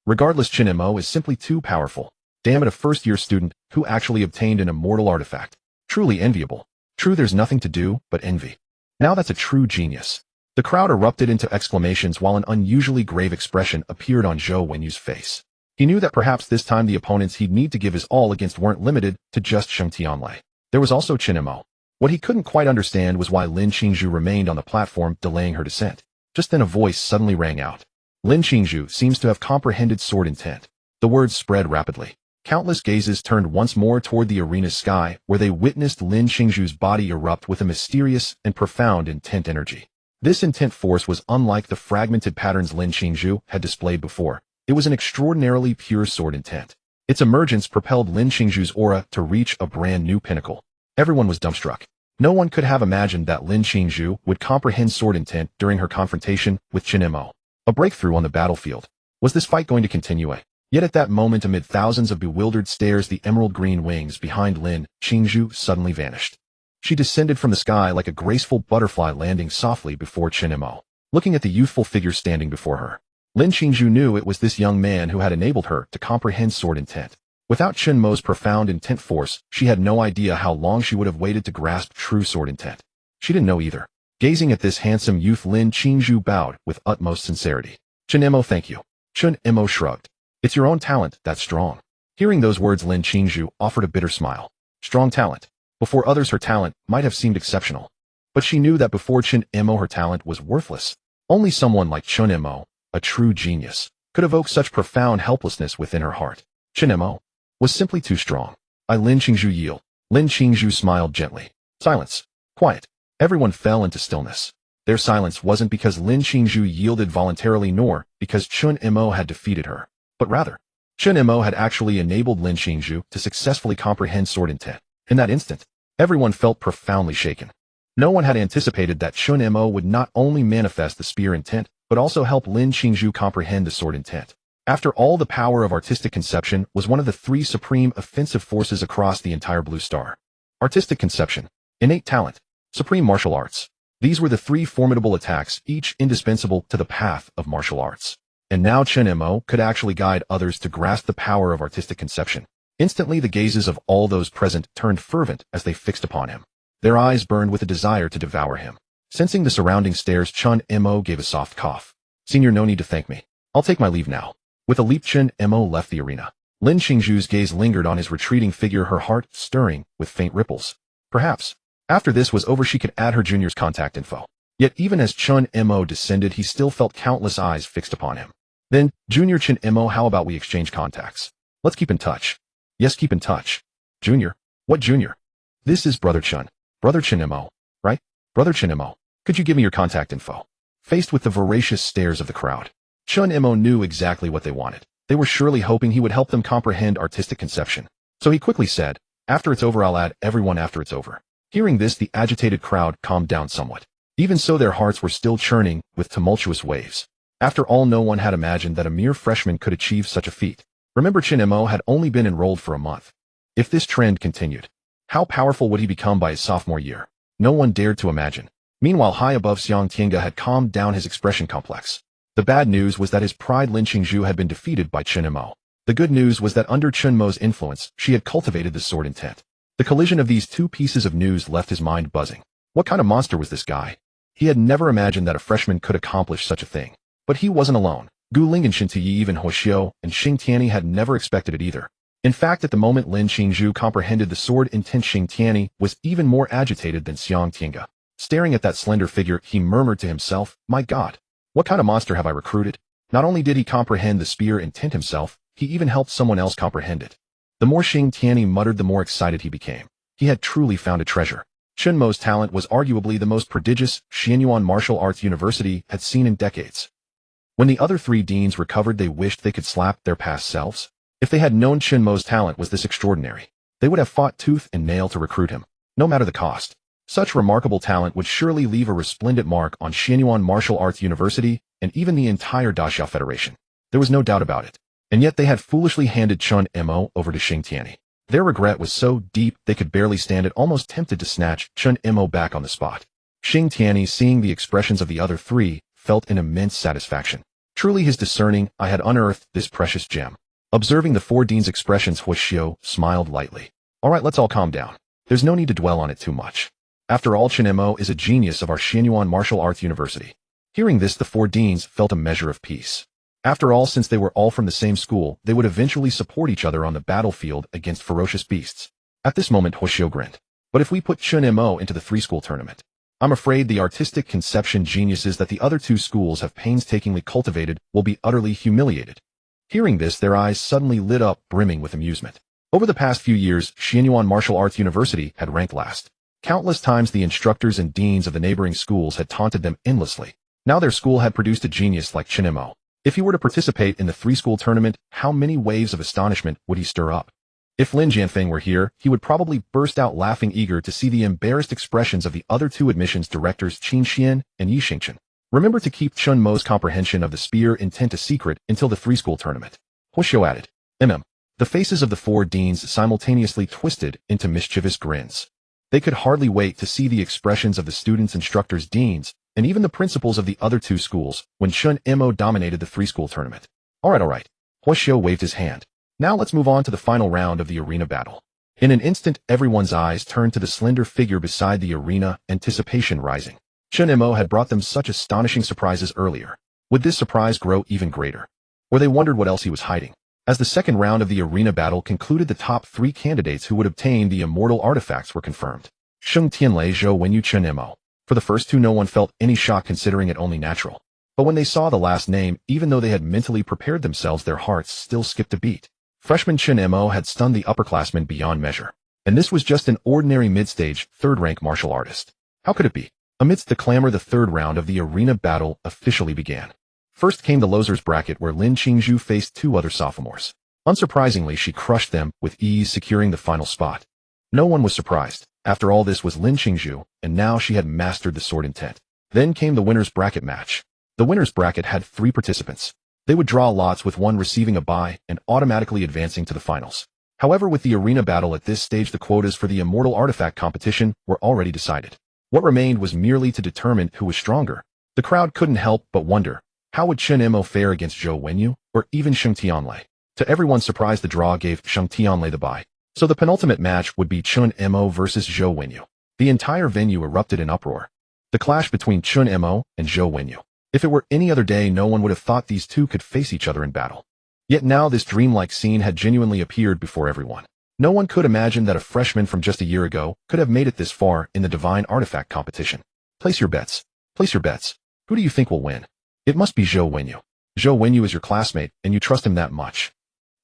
Regardless, Chen Mo is simply too powerful. Damn it, a first-year student who actually obtained an immortal artifact. Truly enviable. True, there's nothing to do but envy. Now that's a true genius. The crowd erupted into exclamations while an unusually grave expression appeared on Zhou Wenyu's face. He knew that perhaps this time the opponents he'd need to give his all against weren't limited to just Sheng Tianlei. There was also Chen Mo. What he couldn't quite understand was why Lin Xingzhu remained on the platform, delaying her descent. Just then a voice suddenly rang out. Lin Xingzhu seems to have comprehended sword intent. The words spread rapidly. Countless gazes turned once more toward the arena's sky, where they witnessed Lin Xingzhu's body erupt with a mysterious and profound intent energy. This intent force was unlike the fragmented patterns Lin Xingzhu had displayed before. It was an extraordinarily pure sword intent. Its emergence propelled Lin Xingzhu's aura to reach a brand new pinnacle. Everyone was dumbstruck. No one could have imagined that Lin Xingzhu would comprehend sword intent during her confrontation with Chen Mo. A breakthrough on the battlefield. Was this fight going to continue? Yet at that moment, amid thousands of bewildered stares, the emerald green wings behind Lin Xingzhu suddenly vanished. She descended from the sky like a graceful butterfly, landing softly before Chen Mo. Looking at the youthful figure standing before her, Lin Xingzhu knew it was this young man who had enabled her to comprehend sword intent. Without Chen Mo's profound intent force, she had no idea how long she would have waited to grasp true sword intent. She didn't know either. Gazing at this handsome youth, Lin Qingzhu bowed with utmost sincerity. Chen Mo, thank you. Chen Mo shrugged. It's your own talent that's strong. Hearing those words, Lin Qingzhu offered a bitter smile. Strong talent. Before others, her talent might have seemed exceptional. But she knew that before Chen Mo, her talent was worthless. Only someone like Chen Mo, a true genius, could evoke such profound helplessness within her heart. Chen Mo was simply too strong. Lin Qingzhu yield. Lin Qingzhu smiled gently. Silence. Quiet. Everyone fell into stillness. Their silence wasn't because Lin Qingzhu yielded voluntarily nor because Chen Mo had defeated her, but rather, Chen Mo had actually enabled Lin Qingzhu to successfully comprehend sword intent. In that instant, everyone felt profoundly shaken. No one had anticipated that Chen Mo would not only manifest the spear intent, but also help Lin Qingzhu comprehend the sword intent. After all, the power of artistic conception was one of the three supreme offensive forces across the entire Blue Star. Artistic conception, innate talent, supreme martial arts. These were the three formidable attacks, each indispensable to the path of martial arts. And now Chen Mo could actually guide others to grasp the power of artistic conception. Instantly, the gazes of all those present turned fervent as they fixed upon him. Their eyes burned with a desire to devour him. Sensing the surrounding stares, Chen Mo gave a soft cough. Senior, no need to thank me. I'll take my leave now. With a leap, Chen Mo left the arena. Lin Qingzhu's gaze lingered on his retreating figure, her heart stirring with faint ripples. Perhaps, after this was over, she could add her junior's contact info. Yet even as Chen Mo descended, he still felt countless eyes fixed upon him. Then, Junior Chen Mo, how about we exchange contacts? Let's keep in touch. Yes, keep in touch. Junior? What junior? This is Brother Chen. Brother Chen Mo, right? Brother Chen Mo, could you give me your contact info? Faced with the voracious stares of the crowd, Chen Mo knew exactly what they wanted. They were surely hoping he would help them comprehend artistic conception. So he quickly said, after it's over, I'll add everyone after it's over. Hearing this, the agitated crowd calmed down somewhat. Even so, their hearts were still churning with tumultuous waves. After all, no one had imagined that a mere freshman could achieve such a feat. Remember, Chen Mo had only been enrolled for a month. If this trend continued, how powerful would he become by his sophomore year? No one dared to imagine. Meanwhile, high above, Xiang Tiange had calmed down his expression complex. The bad news was that his pride Lin Qingzhu had been defeated by Chen Mo. The good news was that under Chen Mo's influence, she had cultivated the sword intent. The collision of these two pieces of news left his mind buzzing. What kind of monster was this guy? He had never imagined that a freshman could accomplish such a thing. But he wasn't alone. Gu Ling and Shintiyi, even Huoxiu and Xing Tianyi had never expected it either. In fact, at the moment Lin Qingzhu comprehended the sword intent, Xing Tianyi was even more agitated than Xiang Tiange. Staring at that slender figure, he murmured to himself, my God, what kind of monster have I recruited? Not only did he comprehend the spear intent himself, he even helped someone else comprehend it. The more Xing Tianyi muttered, the more excited he became. He had truly found a treasure. Chen Mo's talent was arguably the most prodigious Jiangnan Martial Arts University had seen in decades. When the other three deans recovered, they wished they could slap their past selves. If they had known Chen Mo's talent was this extraordinary, they would have fought tooth and nail to recruit him, no matter the cost. Such remarkable talent would surely leave a resplendent mark on Jiangnan Martial Arts University and even the entire Daxia Federation. There was no doubt about it. And yet they had foolishly handed Chen Mo over to Xing Tianyi. Their regret was so deep they could barely stand it, almost tempted to snatch Chen Mo back on the spot. Xing Tianyi, seeing the expressions of the other three, felt an immense satisfaction. Truly his discerning eye had unearthed this precious gem. Observing the four deans' expressions, Huoxiu smiled lightly. All right, let's all calm down. There's no need to dwell on it too much. After all, Chen Mo is a genius of our Jiangnan Martial Arts University. Hearing this, the four deans felt a measure of peace. After all, since they were all from the same school, they would eventually support each other on the battlefield against ferocious beasts. At this moment, Huoxiu grinned. But if we put Chen Mo into the three-school tournament, I'm afraid the artistic conception geniuses that the other two schools have painstakingly cultivated will be utterly humiliated. Hearing this, their eyes suddenly lit up, brimming with amusement. Over the past few years, Jiangnan Martial Arts University had ranked last. Countless times the instructors and deans of the neighboring schools had taunted them endlessly. Now their school had produced a genius like Chen Mo. If he were to participate in the three-school tournament, how many waves of astonishment would he stir up? If Lin Jianfeng were here, he would probably burst out laughing, eager to see the embarrassed expressions of the other two admissions directors, Qin Xian and Yi Xingchen. Remember to keep Chen Mo's comprehension of the spear intent a secret until the three-school tournament. Huoxiu added. The faces of the four deans simultaneously twisted into mischievous grins. They could hardly wait to see the expressions of the students, instructors, deans, and even the principals of the other two schools when Chen Mo dominated the three-school tournament. All right. Huoxiu waved his hand. Now let's move on to the final round of the arena battle. In an instant, everyone's eyes turned to the slender figure beside the arena, anticipation rising. Chen Mo had brought them such astonishing surprises earlier. Would this surprise grow even greater? Or they wondered what else he was hiding. As the second round of the arena battle concluded, the top 3 candidates who would obtain the immortal artifacts were confirmed. Sheng Tianlei, Zhou Wenyu, Chen Mo. For the first two, no one felt any shock, considering it only natural. But when they saw the last name, even though they had mentally prepared themselves, their hearts still skipped a beat. Freshman Chen Mo had stunned the upperclassmen beyond measure. And this was just an ordinary mid-stage, third-rank martial artist. How could it be? Amidst the clamor, the third round of the arena battle officially began. First came the losers bracket, where Lin Qingzhu faced 2 other sophomores. Unsurprisingly, she crushed them with ease, securing the final spot. No one was surprised. After all, this was Lin Qingzhu, and now she had mastered the sword intent. Then came the winner's bracket match. The winner's bracket had 3 participants. They would draw lots, with one receiving a bye and automatically advancing to the finals. However, with the arena battle at this stage, the quotas for the immortal artifact competition were already decided. What remained was merely to determine who was stronger. The crowd couldn't help but wonder, how would Chen Mo fare against Zhou Wenyu, or even Sheng Tianlei? To everyone's surprise, the draw gave Sheng Tianlei the bye. So the penultimate match would be Chen Mo versus Zhou Wenyu. The entire venue erupted in uproar. The clash between Chen Mo and Zhou Wenyu. If it were any other day, no one would have thought these two could face each other in battle. Yet now this dreamlike scene had genuinely appeared before everyone. No one could imagine that a freshman from just a year ago could have made it this far in the divine artifact competition. Place your bets. Place your bets. Who do you think will win? It must be Zhou Wenyu. Zhou Wenyu is your classmate, and you trust him that much.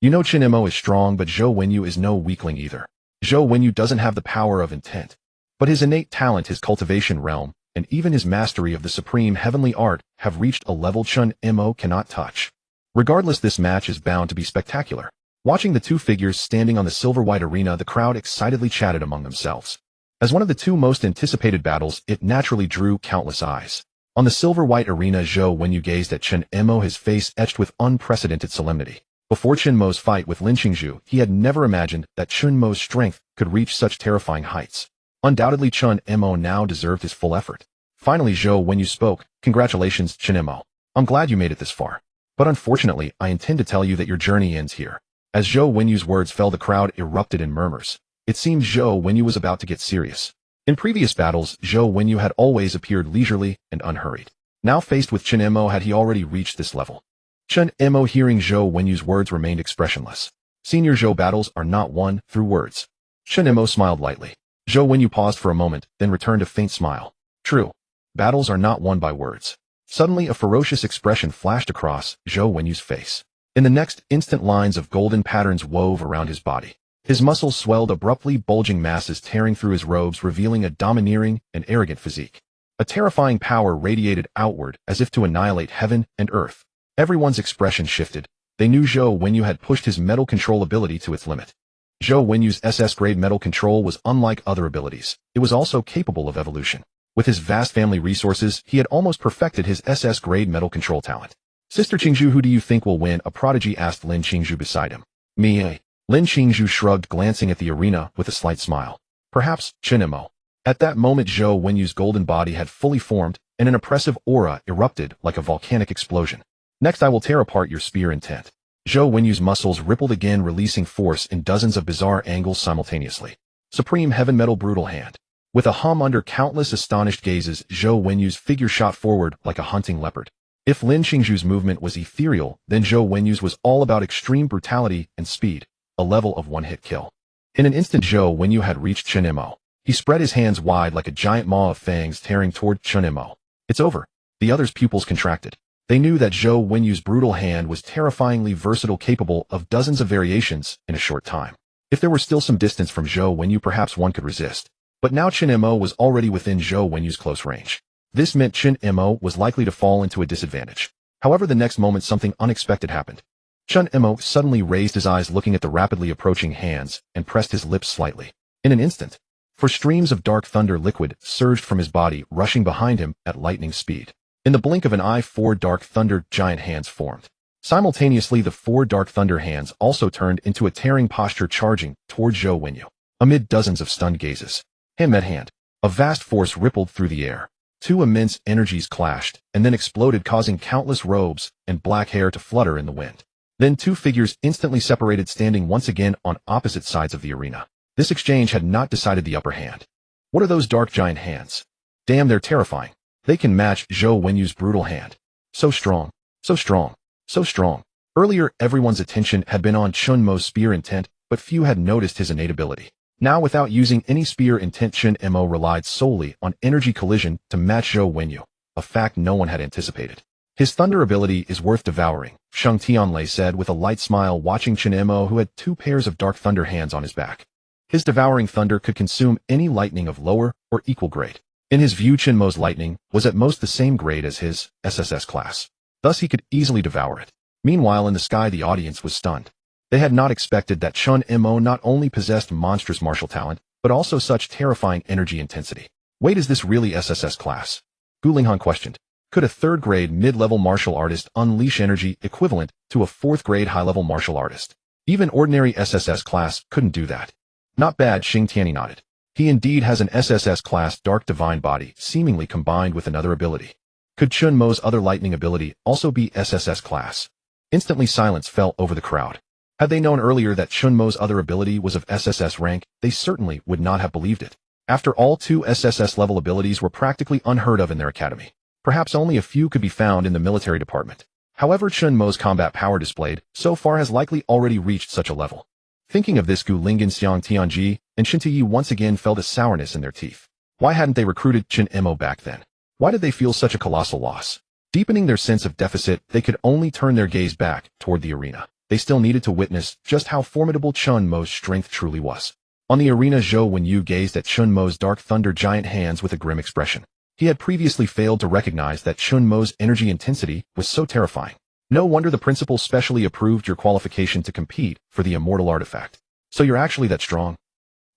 You know Chen Mo is strong, but Zhou Wenyu is no weakling either. Zhou Wenyu doesn't have the power of intent, but his innate talent, his cultivation realm, and even his mastery of the supreme heavenly art have reached a level Chen Mo cannot touch. Regardless, this match is bound to be spectacular. Watching the two figures standing on the silver-white arena, the crowd excitedly chatted among themselves. As one of the 2 most anticipated battles, it naturally drew countless eyes. On the silver-white arena, Zhou Wenyu gazed at Chen Mo, his face etched with unprecedented solemnity. Before Chen Mo's fight with Lin Qingzhu, he had never imagined that Chen Mo's strength could reach such terrifying heights. Undoubtedly, Chen Mo now deserved his full effort. Finally, Zhou Wenyu spoke. Congratulations, Chen Mo. I'm glad you made it this far. But unfortunately, I intend to tell you that your journey ends here. As Zhou Wenyu's words fell, the crowd erupted in murmurs. It seemed Zhou Wenyu was about to get serious. In previous battles, Zhou Wenyu had always appeared leisurely and unhurried. Now faced with Chen Mo, had he already reached this level? Chen Mo, hearing Zhou Wenyu's words, remained expressionless. Senior Zhou battles are not won through words. Chen Mo smiled lightly. Zhou Wenyu paused for a moment, then returned a faint smile. True. Battles are not won by words. Suddenly, a ferocious expression flashed across Zhou Wenyu's face. In the next instant, lines of golden patterns wove around his body. His muscles swelled, abruptly bulging masses tearing through his robes, revealing a domineering and arrogant physique. A terrifying power radiated outward, as if to annihilate heaven and earth. Everyone's expression shifted. They knew Zhou Wenyu had pushed his metal control ability to its limit. Zhou Wenyu's SS-grade metal control was unlike other abilities. It was also capable of evolution. With his vast family resources, he had almost perfected his SS-grade metal control talent. Sister Qingzhu, who do you think will win? A prodigy asked Lin Qingzhu beside him. Me. Lin Qingzhu shrugged, glancing at the arena with a slight smile. Perhaps Chen Mo. At that moment, Zhou Wenyu's golden body had fully formed, and an oppressive aura erupted like a volcanic explosion. Next, I will tear apart your spear intent. Zhou Wenyu's muscles rippled again, releasing force in dozens of bizarre angles simultaneously. Supreme Heaven Metal Brutal Hand. With a hum under countless astonished gazes, Zhou Wenyu's figure shot forward like a hunting leopard. If Lin Qingzhu's movement was ethereal, then Zhou Wenyu's was all about extreme brutality and speed, a level of one-hit kill. In an instant, Zhou Wenyu had reached Chen Mo. He spread his hands wide like a giant maw of fangs, tearing toward Chen Mo. It's over. The other's pupils contracted. They knew that Zhou Wenyu's brutal hand was terrifyingly versatile, capable of dozens of variations in a short time. If there were still some distance from Zhou Wenyu, perhaps one could resist. But now Chen Mo was already within Zhou Wenyu's close range. This meant Chen Mo was likely to fall into a disadvantage. However, the next moment something unexpected happened. Chen Mo suddenly raised his eyes, looking at the rapidly approaching hands, and pressed his lips slightly. In an instant, for streams of dark thunder liquid surged from his body, rushing behind him at lightning speed. In the blink of an eye, 4 dark thunder giant hands formed. Simultaneously, the 4 dark thunder hands also turned into a tearing posture, charging toward Zhou Wenyu. Amid dozens of stunned gazes, hand met hand, a vast force rippled through the air. 2 immense energies clashed, and then exploded, causing countless robes and black hair to flutter in the wind. Then 2 figures instantly separated, standing once again on opposite sides of the arena. This exchange had not decided the upper hand. What are those dark giant hands? Damn, they're terrifying. They can match Zhou Wenyu's brutal hand. So strong, so strong, so strong. Earlier, everyone's attention had been on Chen Mo's spear intent, but few had noticed his innate ability. Now, without using any spear intent, Chen Mo relied solely on energy collision to match Zhou Wenyu, a fact no one had anticipated. His thunder ability is worth devouring, Shang Tianlei said with a light smile, watching Chen Mo, who had 2 pairs of dark thunder hands on his back. His devouring thunder could consume any lightning of lower or equal grade. In his view, Chen Mo's lightning was at most the same grade as his SSS class. Thus he could easily devour it. Meanwhile, in the sky, the audience was stunned. They had not expected that Chen Mo not only possessed monstrous martial talent, but also such terrifying energy intensity. Wait, is this really SSS class? Gu Linghan questioned. Could a 3rd grade mid-level martial artist unleash energy equivalent to a 4th grade high-level martial artist? Even ordinary SSS class couldn't do that. Not bad, Xing Tianyi nodded. He indeed has an SSS class dark divine body, seemingly combined with another ability. Could Chen Mo's other lightning ability also be SSS class? Instantly silence fell over the crowd. Had they known earlier that Chen Mo's other ability was of SSS rank, they certainly would not have believed it. After all, 2 SSS level abilities were practically unheard of in their academy. Perhaps only a few could be found in the military department. However, Chen Mo's combat power displayed so far has likely already reached such a level. Thinking of this, Gu Linghan, Xiang Tianji, and Chen Tiyi once again felt a sourness in their teeth. Why hadn't they recruited Chen Mo back then? Why did they feel such a colossal loss? Deepening their sense of deficit, they could only turn their gaze back toward the arena. They still needed to witness just how formidable Chen Mo's strength truly was. On the arena, Zhou Wenyu gazed at Chen Mo's dark thunder giant hands with a grim expression. He had previously failed to recognize that Chen Mo's energy intensity was so terrifying. No wonder the principal specially approved your qualification to compete for the immortal artifact. So you're actually that strong?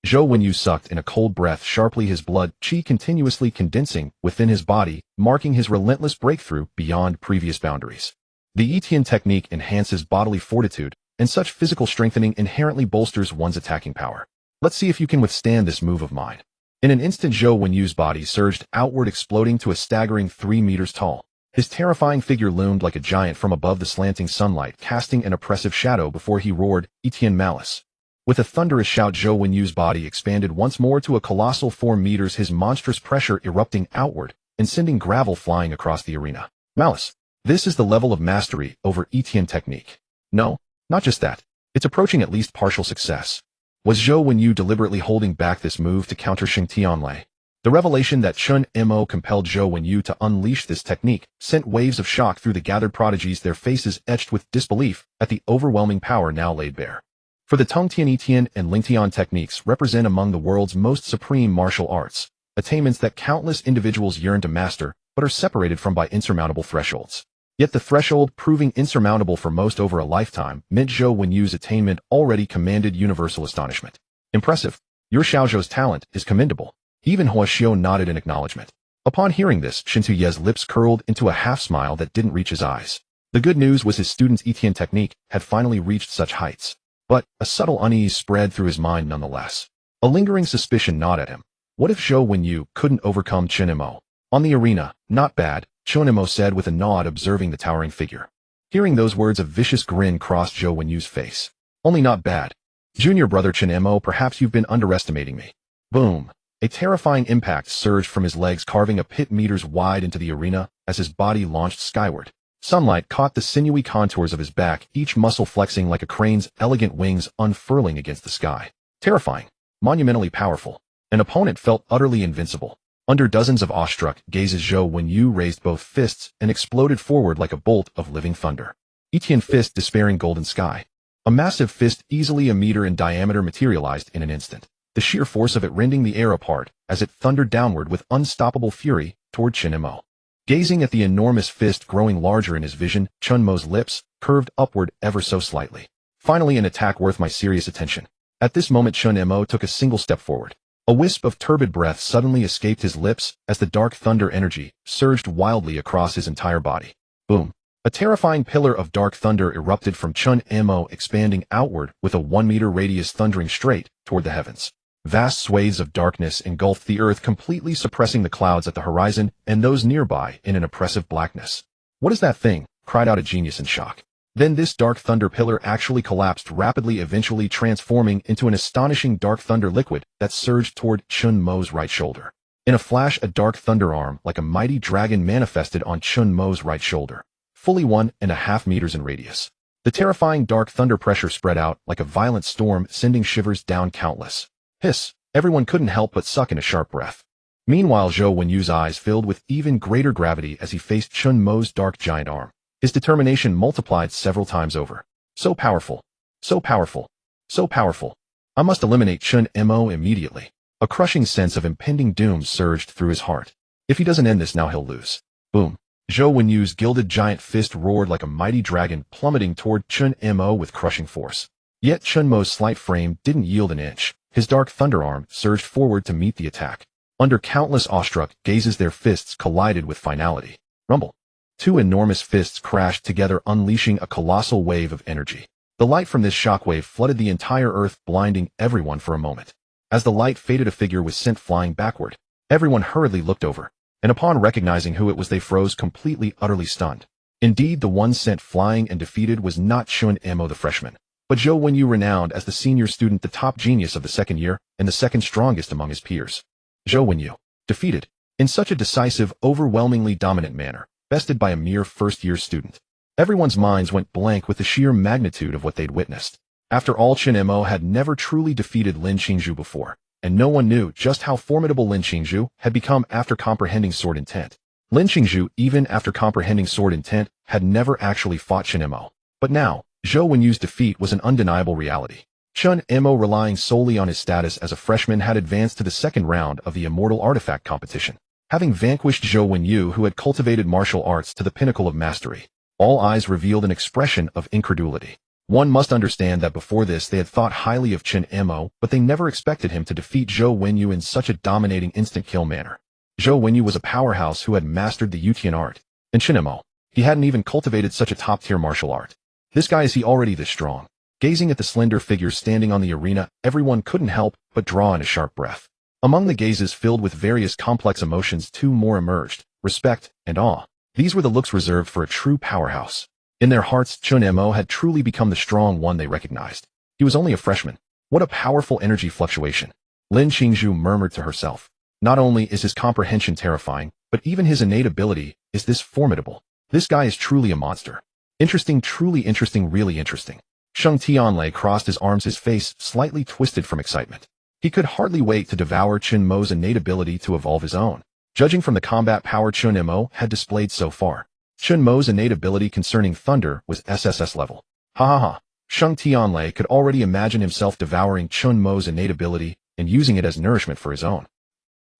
Zhou Wenyu sucked in a cold breath sharply, his blood qi continuously condensing within his body, marking his relentless breakthrough beyond previous boundaries. The Etian technique enhances bodily fortitude, and such physical strengthening inherently bolsters one's attacking power. Let's see if you can withstand this move of mine. In an instant, Zhou Wenyu's body surged outward, exploding to a staggering 3 meters tall. His terrifying figure loomed like a giant from above the slanting sunlight, casting an oppressive shadow before he roared, Etian Malice. With a thunderous shout, Zhou Wenyu's body expanded once more to a colossal 4 meters, his monstrous pressure erupting outward and sending gravel flying across the arena. Malice. This is the level of mastery over Etian technique. No, not just that. It's approaching at least partial success. Was Zhou Wenyu deliberately holding back this move to counter Shang Tianlei? The revelation that Chen Mo compelled Zhou Wenyu to unleash this technique sent waves of shock through the gathered prodigies, their faces etched with disbelief at the overwhelming power now laid bare. For the Tongtian Etian and Lingtian techniques represent among the world's most supreme martial arts, attainments that countless individuals yearn to master but are separated from by insurmountable thresholds. Yet the threshold, proving insurmountable for most over a lifetime, meant Zhou Wenyu's attainment already commanded universal astonishment. Impressive. Your Xiaozhou's talent is commendable. Even Hua Xiu nodded in acknowledgement. Upon hearing this, Shin Tuye's lips curled into a half-smile that didn't reach his eyes. The good news was his student's Etian technique had finally reached such heights. But a subtle unease spread through his mind nonetheless. A lingering suspicion gnawed at him. What if Zhou Wenyu couldn't overcome Chen Mo? On the arena, not bad, Chen Mo said with a nod, observing the towering figure. Hearing those words, a vicious grin crossed Zhou Wenyu's face. Only not bad. Junior brother Chen Mo, perhaps you've been underestimating me. Boom. A terrifying impact surged from his legs, carving a pit meters wide into the arena as his body launched skyward. Sunlight caught the sinewy contours of his back, each muscle flexing like a crane's elegant wings unfurling against the sky. Terrifying. Monumentally powerful. An opponent felt utterly invincible. Under dozens of awestruck gazes, Zhou Wenyu raised both fists and exploded forward like a bolt of living thunder. Etian fist, despairing golden sky. A massive fist easily a meter in diameter materialized in an instant, the sheer force of it rending the air apart as it thundered downward with unstoppable fury toward Chen Mo. Gazing at the enormous fist growing larger in his vision, Chen Mo's lips curved upward ever so slightly. Finally, an attack worth my serious attention. At this moment, Chen Mo took a single step forward. A wisp of turbid breath suddenly escaped his lips as the dark thunder energy surged wildly across his entire body. Boom. A terrifying pillar of dark thunder erupted from Chen Mo, expanding outward with a 1-meter radius, thundering straight toward the heavens. Vast swathes of darkness engulfed the earth, completely suppressing the clouds at the horizon and those nearby in an oppressive blackness. What is that thing? Cried out a genius in shock. Then this dark thunder pillar actually collapsed rapidly, eventually transforming into an astonishing dark thunder liquid that surged toward Chen Mo's right shoulder. In a flash, a dark thunder arm like a mighty dragon manifested on Chen Mo's right shoulder, fully 1.5 meters in radius. The terrifying dark thunder pressure spread out like a violent storm, sending shivers down countless. Hiss! Everyone couldn't help but suck in a sharp breath. Meanwhile, Zhou Wenyu's eyes filled with even greater gravity as he faced Chen Mo's dark giant arm. His determination multiplied several times over. So powerful. So powerful. So powerful. I must eliminate Chen Mo immediately. A crushing sense of impending doom surged through his heart. If he doesn't end this now, he'll lose. Boom. Zhou Wenyu's gilded giant fist roared like a mighty dragon, plummeting toward Chen Mo with crushing force. Yet Chen Mo's slight frame didn't yield an inch. His dark thunder arm surged forward to meet the attack. Under countless awestruck gazes, their fists collided with finality. Rumble. Two enormous fists crashed together, unleashing a colossal wave of energy. The light from this shockwave flooded the entire earth, blinding everyone for a moment. As the light faded, a figure was sent flying backward. Everyone hurriedly looked over, and upon recognizing who it was, they froze completely, utterly stunned. Indeed, the one sent flying and defeated was not Chen Mo the freshman, but Zhou Wenyu, renowned as the senior student, the top genius of the second year, and the second strongest among his peers. Zhou Wenyu, defeated, in such a decisive, overwhelmingly dominant manner, bested by a mere first-year student. Everyone's minds went blank with the sheer magnitude of what they'd witnessed. After all, Chen Mo had never truly defeated Lin Qingzhu before, and no one knew just how formidable Lin Qingzhu had become after comprehending sword intent. Lin Qingzhu, even after comprehending sword intent, had never actually fought Chen Mo. But now, Zhou Wenyu's defeat was an undeniable reality. Chen Mo, relying solely on his status as a freshman, had advanced to the second round of the Immortal Artifact competition, having vanquished Zhou Wenyu, who had cultivated martial arts to the pinnacle of mastery. All eyes revealed an expression of incredulity. One must understand that before this they had thought highly of Chen Mo, but they never expected him to defeat Zhou Wenyu in such a dominating instant-kill manner. Zhou Wenyu was a powerhouse who had mastered the Yutian art, and Chen Mo, he hadn't even cultivated such a top-tier martial art. This guy, is he already this strong? Gazing at the slender figure standing on the arena, everyone couldn't help but draw in a sharp breath. Among the gazes filled with various complex emotions, two more emerged: respect and awe. These were the looks reserved for a true powerhouse. In their hearts, Chen Mo had truly become the strong one they recognized. He was only a freshman. What a powerful energy fluctuation. Lin Qingzhu murmured to herself. Not only is his comprehension terrifying, but even his innate ability is this formidable. This guy is truly a monster. Interesting, truly interesting, really interesting. Sheng Tianlei crossed his arms, his face slightly twisted from excitement. He could hardly wait to devour Chen Mo's innate ability to evolve his own. Judging from the combat power Chen Mo had displayed so far, Chen Mo's innate ability concerning thunder was SSS level. Ha ha ha. Sheng Tianlei could already imagine himself devouring Chen Mo's innate ability and using it as nourishment for his own.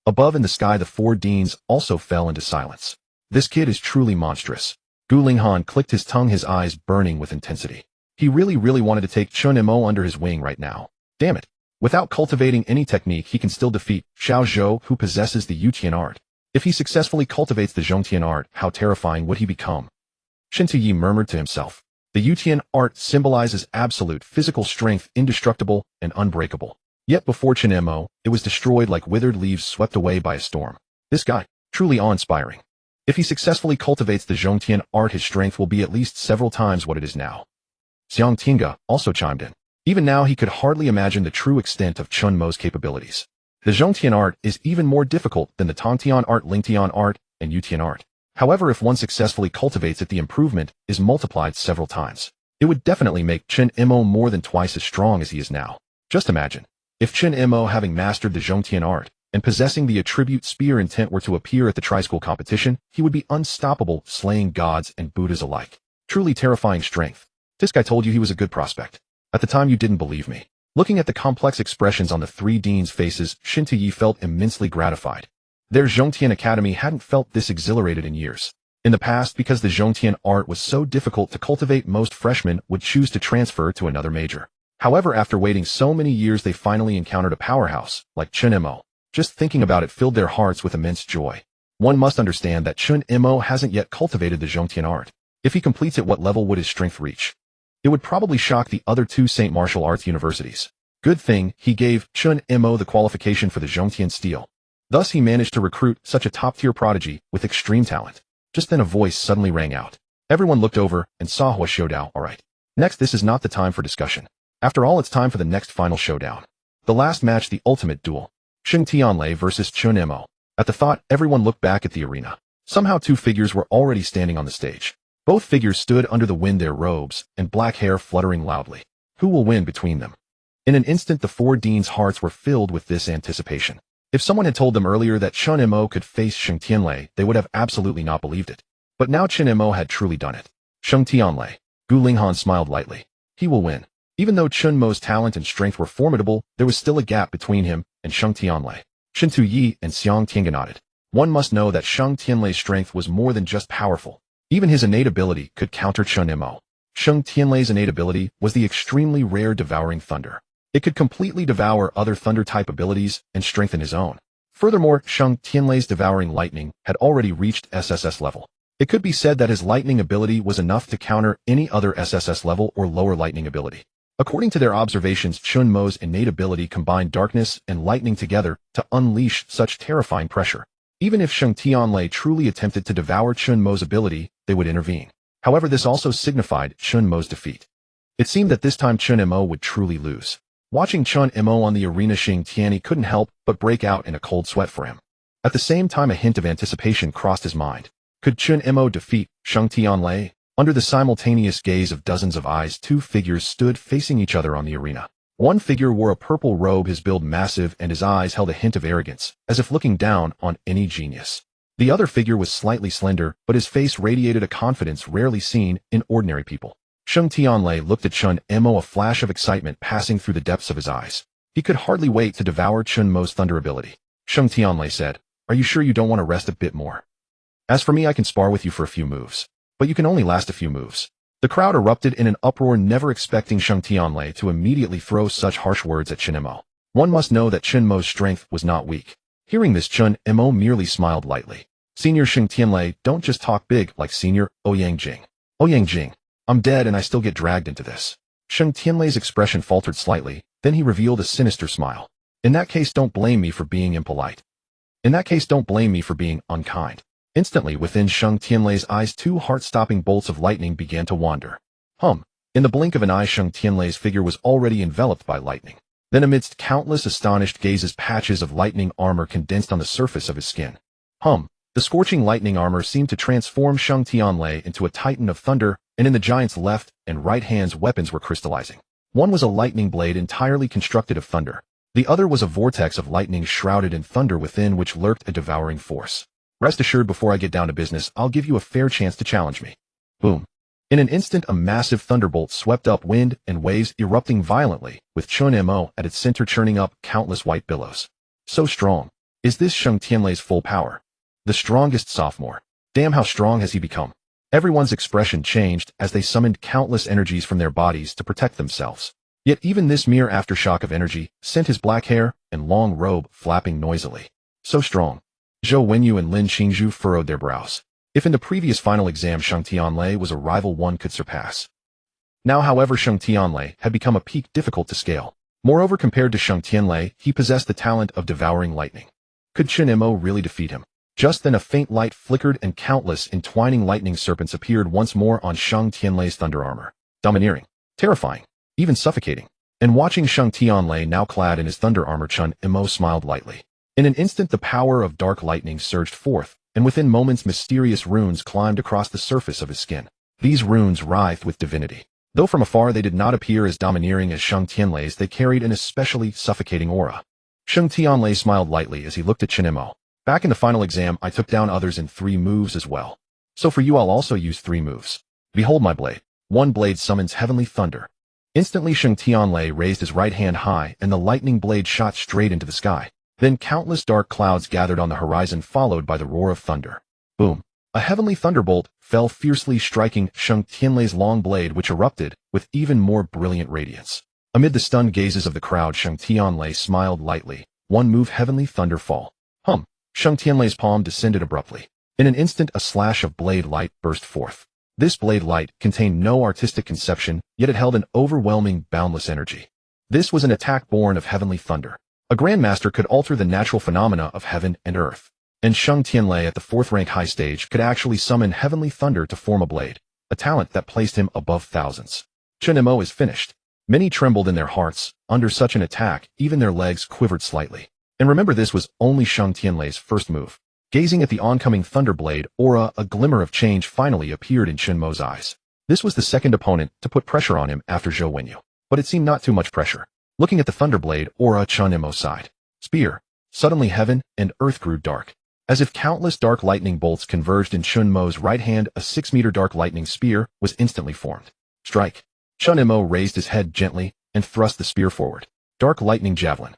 Above in the sky, the four deans also fell into silence. This kid is truly monstrous. Gu Linghan clicked his tongue, his eyes burning with intensity. He really wanted to take Chen Mo under his wing right now. Damn it. Without cultivating any technique, he can still defeat Xiao Zhou, who possesses the Yutian art. If he successfully cultivates the Zhongtian art, how terrifying would he become? Shen Tuyi murmured to himself. The Yutian art symbolizes absolute physical strength, indestructible and unbreakable. Yet before Chen Mo, it was destroyed like withered leaves swept away by a storm. This guy, truly awe-inspiring. If he successfully cultivates the Zhongtian art, his strength will be at least several times what it is now. Xiang Tinga also chimed in. Even now he could hardly imagine the true extent of Chen Mo's capabilities. The Zhongtian art is even more difficult than the Tongtian art, Lingtian art, and Yutian art. However, if one successfully cultivates it, the improvement is multiplied several times. It would definitely make Chen Mo more than twice as strong as he is now. Just imagine, if Chen Mo, having mastered the Zhongtian art and possessing the attribute spear intent, were to appear at the tri-school competition, he would be unstoppable, slaying gods and Buddhas alike. Truly terrifying strength. This guy told you he was a good prospect. At the time you didn't believe me. Looking at the complex expressions on the three deans' faces, Shin Tuyi felt immensely gratified. Their Zhongtian Academy hadn't felt this exhilarated in years. In the past, because the Zhongtian art was so difficult to cultivate, most freshmen would choose to transfer to another major. However, after waiting so many years, they finally encountered a powerhouse like Chen Mo. Just thinking about it filled their hearts with immense joy. One must understand that Chen Mo hasn't yet cultivated the Zhongtian art. If he completes it, what level would his strength reach? It would probably shock the other two Saint Martial Arts universities. Good thing he gave Chen Mo the qualification for the Zhongtian steel. Thus he managed to recruit such a top-tier prodigy with extreme talent. Just then a voice suddenly rang out. Everyone looked over and saw Hua Xiudao. Alright. Next, this is not the time for discussion. After all, it's time for the next final showdown. The last match, the ultimate duel. Chen Tianlei versus Chen Mo. At the thought, everyone looked back at the arena. Somehow two figures were already standing on the stage. Both figures stood under the wind, their robes and black hair fluttering loudly. Who will win between them? In an instant, the four deans' hearts were filled with this anticipation. If someone had told them earlier that Chen Mo could face Chen Tianlei, they would have absolutely not believed it. But now Chen Mo had truly done it. Chen Tianlei. Gu Linghan smiled lightly. He will win. Even though Chen Mo's talent and strength were formidable, there was still a gap between him and Chen Tianlei. Shen Tuyi and Xiang Tiange nodded. One must know that Chen Tianlei's strength was more than just powerful. Even his innate ability could counter Chen Mo. Chen Tianlei's innate ability was the extremely rare Devouring Thunder. It could completely devour other thunder-type abilities and strengthen his own. Furthermore, Chen Tianlei's Devouring Lightning had already reached SSS level. It could be said that his lightning ability was enough to counter any other SSS level or lower lightning ability. According to their observations, Chen Mo's innate ability combined darkness and lightning together to unleash such terrifying pressure. Even if Chen Tianlei truly attempted to devour Chen Mo's ability, they would intervene. However, this also signified Chen Mo's defeat. It seemed that this time Chen Mo would truly lose. Watching Chen Mo on the arena, Xing Tianyi couldn't help but break out in a cold sweat for him. At the same time, a hint of anticipation crossed his mind. Could Chen Mo defeat Chen Tianlei? Under the simultaneous gaze of dozens of eyes, two figures stood facing each other on the arena. One figure wore a purple robe, his build massive, and his eyes held a hint of arrogance, as if looking down on any genius. The other figure was slightly slender, but his face radiated a confidence rarely seen in ordinary people. Chen Tianlei looked at Chen Mo, a flash of excitement passing through the depths of his eyes. He could hardly wait to devour Chen Mo's thunder ability. Chen Tianlei said, "Are you sure you don't want to rest a bit more? As for me, I can spar with you for a few moves. But you can only last a few moves." The crowd erupted in an uproar, never expecting Chen Tianlei to immediately throw such harsh words at Chen Mo. One must know that Chen Mo's strength was not weak. Hearing this, Chen Mo merely smiled lightly. "Senior Xing Tianlei, don't just talk big like Senior Ouyang Jing. Ouyang Jing, I'm dead and I still get dragged into this." Xing Tianlei's expression faltered slightly, then he revealed a sinister smile. "In that case, don't blame me for being impolite. In that case, don't blame me for being unkind." Instantly, within Xing Tianlei's eyes, two heart-stopping bolts of lightning began to wander. In the blink of an eye, Xing Tianlei's figure was already enveloped by lightning. Then, amidst countless astonished gazes, patches of lightning armor condensed on the surface of his skin. The scorching lightning armor seemed to transform Xing Tianlei into a titan of thunder, and in the giant's left and right hands, weapons were crystallizing. One was a lightning blade entirely constructed of thunder. The other was a vortex of lightning shrouded in thunder, within which lurked a devouring force. "Rest assured, before I get down to business, I'll give you a fair chance to challenge me." Boom. In an instant, a massive thunderbolt swept up, wind and waves erupting violently, with Chen Mo at its center churning up countless white billows. So strong. Is this Xing Tianlei's full power? The strongest sophomore. Damn, how strong has he become? Everyone's expression changed as they summoned countless energies from their bodies to protect themselves. Yet even this mere aftershock of energy sent his black hair and long robe flapping noisily. So strong. Zhou Wenyu and Lin Qingzhu furrowed their brows. If in the previous final exam Xing Tianlei was a rival one could surpass. Now, however, Xing Tianlei had become a peak difficult to scale. Moreover, compared to Xing Tianlei, he possessed the talent of devouring lightning. Could Chen Mo really defeat him? Just then a faint light flickered and countless entwining lightning serpents appeared once more on Xing Tianlei's thunder armor. Domineering, terrifying, even suffocating. And watching Xing Tianlei now clad in his thunder armor, Chen Mo smiled lightly. In an instant, the power of dark lightning surged forth, and within moments mysterious runes climbed across the surface of his skin. These runes writhed with divinity. Though from afar they did not appear as domineering as Xing Tianlei's, they carried an especially suffocating aura. Xing Tianlei smiled lightly as he looked at Chen Mo. "Back in the final exam, I took down others in 3 moves as well. So for you, I'll also use 3 moves. Behold my blade. One blade summons heavenly thunder." Instantly, Xing Tianlei raised his right hand high, and the lightning blade shot straight into the sky. Then countless dark clouds gathered on the horizon, followed by the roar of thunder. Boom. A heavenly thunderbolt fell, fiercely striking Xing Tianlei's long blade, which erupted with even more brilliant radiance. Amid the stunned gazes of the crowd, Xing Tianlei smiled lightly. One move, heavenly thunder fall. Xing Tianlei's palm descended abruptly. In an instant, a slash of blade light burst forth. This blade light contained no artistic conception, yet it held an overwhelming, boundless energy. This was an attack born of heavenly thunder. A grandmaster could alter the natural phenomena of heaven and earth. And Xing Tianlei at the 4th rank high stage could actually summon heavenly thunder to form a blade. a talent that placed him above thousands. Chen Mo is finished. Many trembled in their hearts. Under such an attack, even their legs quivered slightly. And remember, this was only Shang Tianlei's first move. Gazing at the oncoming Thunderblade aura, a glimmer of change finally appeared in Chen Mo's eyes. This was the second opponent to put pressure on him after Zhou Wenyu. But it seemed not too much pressure. Looking at the Thunderblade aura, Chen Mo sighed. Spear. Suddenly heaven and earth grew dark. As if countless dark lightning bolts converged in Chen Mo's right hand, a 6-meter dark lightning spear was instantly formed. Strike. Chen Mo raised his head gently and thrust the spear forward. Dark lightning javelin.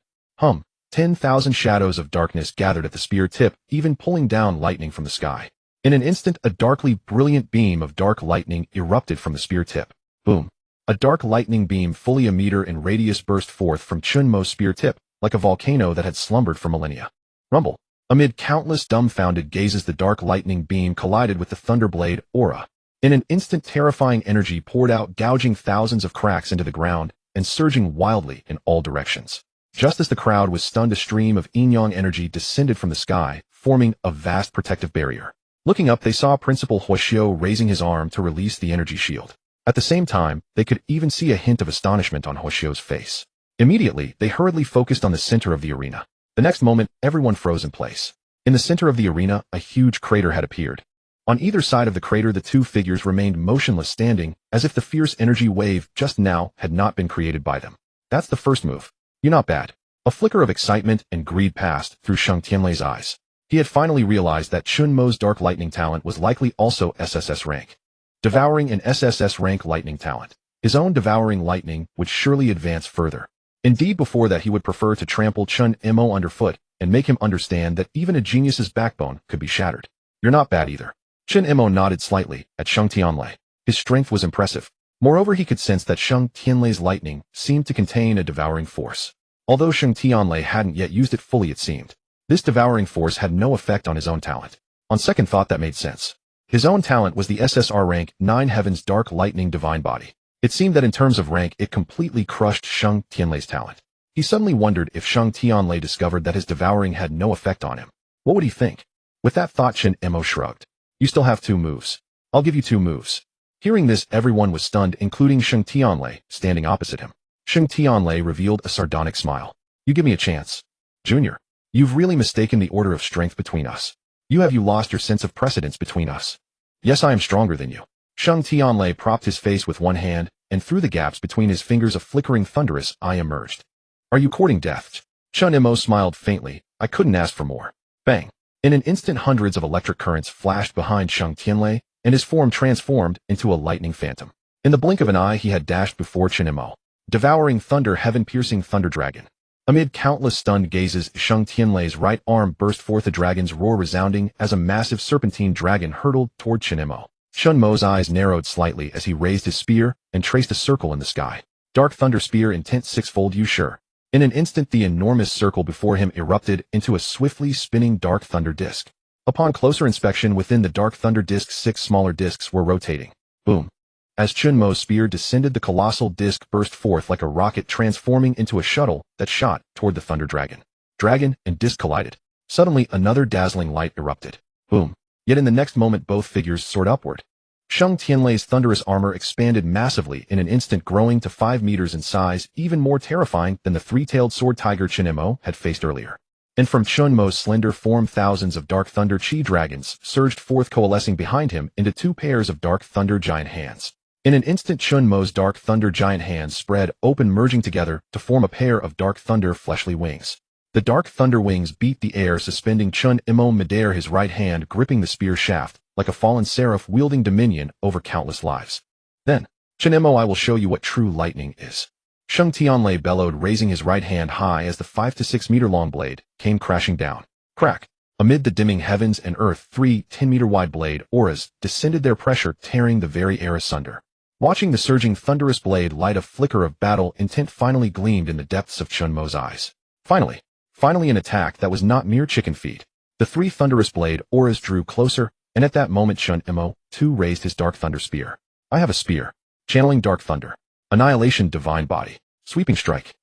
10,000 shadows of darkness gathered at the spear tip, even pulling down lightning from the sky. In an instant, a darkly brilliant beam of dark lightning erupted from the spear tip. Boom. A dark lightning beam fully a meter in radius burst forth from Chen Mo's spear tip, like a volcano that had slumbered for millennia. Rumble. Amid countless dumbfounded gazes, the dark lightning beam collided with the Thunderblade aura. In an instant, terrifying energy poured out, gouging thousands of cracks into the ground and surging wildly in all directions. Just as the crowd was stunned, a stream of yin-yang energy descended from the sky, forming a vast protective barrier. Looking up, they saw Principal Huoxiu raising his arm to release the energy shield. At the same time, they could even see a hint of astonishment on Huoxiu's face. Immediately, they hurriedly focused on the center of the arena. The next moment, everyone froze in place. In the center of the arena, a huge crater had appeared. On either side of the crater, the two figures remained motionless, standing, as if the fierce energy wave just now had not been created by them. That's the first move. You're not bad. A flicker of excitement and greed passed through Shang Tianlei's eyes. He had finally realized that Chen Mo's dark lightning talent was likely also SSS rank. Devouring an SSS rank lightning talent. His own devouring lightning would surely advance further. Indeed, before that he would prefer to trample Chen Mo underfoot and make him understand that even a genius's backbone could be shattered. You're not bad either. Chen Mo nodded slightly at Shang Tianlei. His strength was impressive. Moreover, he could sense that Shang Tianlei's lightning seemed to contain a devouring force. Although Shang Tianlei hadn't yet used it fully, it seemed. This devouring force had no effect on his own talent. On second thought, that made sense. His own talent was the SSR rank 9 Heaven's Dark Lightning Divine Body. It seemed that in terms of rank, it completely crushed Shang Tianlei's talent. He suddenly wondered if Shang Tianlei discovered that his devouring had no effect on him. What would he think? With that thought, Chen Mo shrugged. You still have 2 moves. I'll give you 2 moves. Hearing this, everyone was stunned, including Shang Tianlei, standing opposite him. Shang Tianlei revealed a sardonic smile. You give me a chance. Junior, you've really mistaken the order of strength between us. Have you lost your sense of precedence between us? Yes, I am stronger than you. Shang Tianlei propped his face with one hand, and through the gaps between his fingers a flickering thunderous eye emerged. Are you courting death? Chen Mo smiled faintly. I couldn't ask for more. Bang. In an instant, hundreds of electric currents flashed behind Shang Tianlei, and his form transformed into a lightning phantom. In the blink of an eye, he had dashed before Chen Mo. Devouring thunder, heaven-piercing thunder dragon. Amid countless stunned gazes, Shang Tianlei's right arm burst forth, a dragon's roar resounding as a massive serpentine dragon hurtled toward Chen Mo. Chen Mo's eyes narrowed slightly as he raised his spear and traced a circle in the sky. Dark thunder spear, intent 6-fold, you sure? In an instant, the enormous circle before him erupted into a swiftly spinning dark thunder disc. Upon closer inspection, within the dark thunder disc, 6 smaller discs were rotating. Boom. As Chen Mo's spear descended, the colossal disc burst forth like a rocket, transforming into a shuttle that shot toward the thunder dragon. Dragon and disc collided. Suddenly, another dazzling light erupted. Boom. Yet in the next moment, both figures soared upward. Shang Tianlei's thunderous armor expanded massively in an instant, growing to 5 meters in size, even more terrifying than the 3-tailed sword tiger Chen Mo had faced earlier. And from Chen Mo's slender form, thousands of dark thunder chi dragons surged forth, coalescing behind him into 2 pairs of dark thunder giant hands. In an instant, Chen Mo's dark thunder giant hands spread open, merging together to form a pair of dark thunder fleshly wings. The dark thunder wings beat the air, suspending Chen Mo midair, his right hand gripping the spear shaft, like a fallen seraph wielding dominion over countless lives. Then, Chen Mo, I will show you what true lightning is. Shang Tianlei bellowed, raising his right hand high as the 5 to 6 meter long blade came crashing down. Crack! Amid the dimming heavens and earth, 3 10-meter wide blade auras descended, their pressure tearing the very air asunder. Watching the surging thunderous blade light, a flicker of battle intent finally gleamed in the depths of Chen Mo's eyes. Finally an attack that was not mere chicken feed. The 3 thunderous blade auras drew closer, and at that moment Chen Mo, too, raised his dark thunder spear. I have a spear. Channeling dark thunder. Annihilation divine body. Sweeping strike.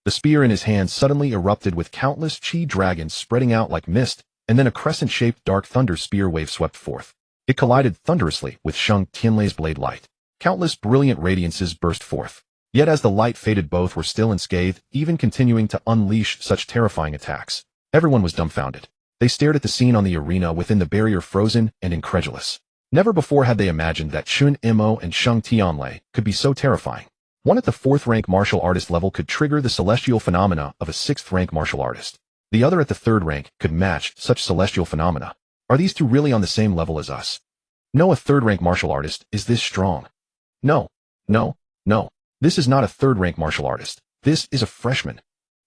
The spear in his hand suddenly erupted with countless chi dragons spreading out like mist, and then a crescent-shaped dark thunder spear wave swept forth. It collided thunderously with Shang Tianlei's blade light. Countless brilliant radiances burst forth. Yet as the light faded, both were still unscathed, even continuing to unleash such terrifying attacks. Everyone was dumbfounded. They stared at the scene on the arena within the barrier, frozen and incredulous. Never before had they imagined that Chen Mo and Shang Tianlei could be so terrifying. One at the 4th rank martial artist level could trigger the celestial phenomena of a 6th rank martial artist. The other at the 3rd rank could match such celestial phenomena. Are these two really on the same level as us? No, a 3rd rank martial artist is this strong. No. This is not a 3rd rank martial artist. This is a freshman.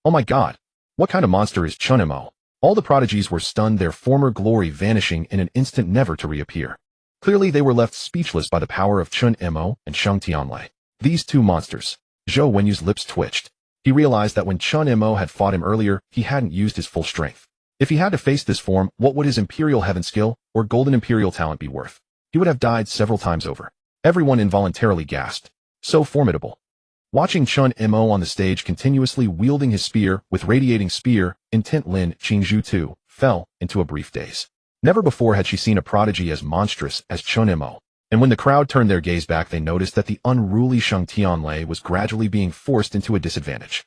Oh my god. What kind of monster is Chen Mo? All the prodigies were stunned, their former glory vanishing in an instant, never to reappear. Clearly they were left speechless by the power of Chen Mo and Shang Tianlei. These two monsters. Zhou Wenyu's lips twitched. He realized that when Chen Mo had fought him earlier, he hadn't used his full strength. If he had to face this form, what would his Imperial Heaven skill or Golden Imperial talent be worth? He would have died several times over. Everyone involuntarily gasped. So formidable. Watching Chen Mo on the stage continuously wielding his spear with radiating spear, intent Lin Qingzhu too fell into a brief daze. Never before had she seen a prodigy as monstrous as Chen Mo. And when the crowd turned their gaze back, they noticed that the unruly Shang Tianlei was gradually being forced into a disadvantage.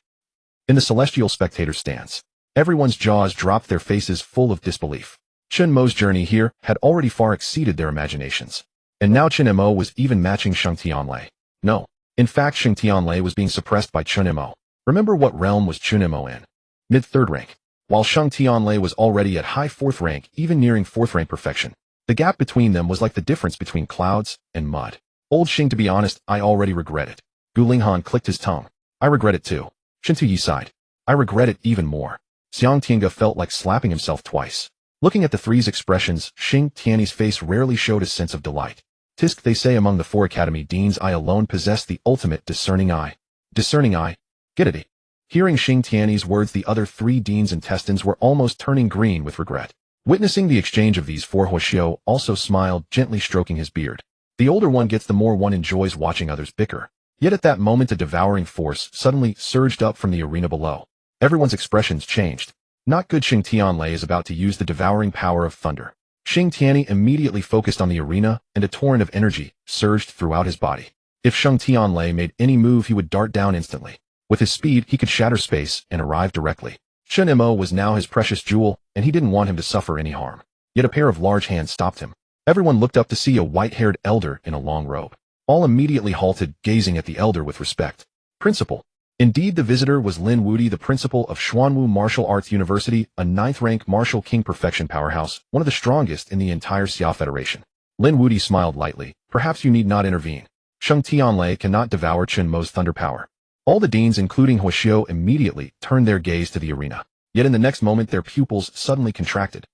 In the celestial spectator stands, everyone's jaws dropped, their faces full of disbelief. Chen Mo's journey here had already far exceeded their imaginations. And now Chen Mo was even matching Shang Tianlei. No. In fact, Shang Tianlei was being suppressed by Chen Mo. Remember what realm was Chen Mo in? Mid-3rd rank. While Shang Tianlei was already at high 4th rank, even nearing 4th rank perfection. The gap between them was like the difference between clouds and mud. Old Xing, to be honest, I already regret it. Gu Linghan clicked his tongue. I regret it too. Shen Tuyi sighed. I regret it even more. Xiang Tiange felt like slapping himself twice. Looking at the three's expressions, Xing Tianyi's face rarely showed a sense of delight. Tisk, they say among the 4 academy deans I alone possess the ultimate discerning eye. Discerning eye? Get it? Hearing Xing Tianyi's words, the other 3 deans and testants were almost turning green with regret. Witnessing the exchange of these 4, Huoxiu also smiled, gently stroking his beard. The older one gets, the more one enjoys watching others bicker. Yet at that moment a devouring force suddenly surged up from the arena below. Everyone's expressions changed. Not good. Xing Tianlei is about to use the devouring power of thunder. Xing Tianyi immediately focused on the arena, and a torrent of energy surged throughout his body. If Shang Tianlei made any move, he would dart down instantly. With his speed, he could shatter space and arrive directly. Chen Mo was now his precious jewel, and he didn't want him to suffer any harm. Yet a pair of large hands stopped him. Everyone looked up to see a white-haired elder in a long robe. All immediately halted, gazing at the elder with respect. Principal. Indeed, the visitor was Lin Wudi, the principal of Xuanwu Martial Arts University, a 9th-rank martial king perfection powerhouse, one of the strongest in the entire Xia Federation. Lin Wudi smiled lightly. Perhaps you need not intervene. Shang Tianlei cannot devour Chen Mo's thunder power. All the deans, including Huoxiu, immediately turned their gaze to the arena. Yet in the next moment their pupils suddenly contracted.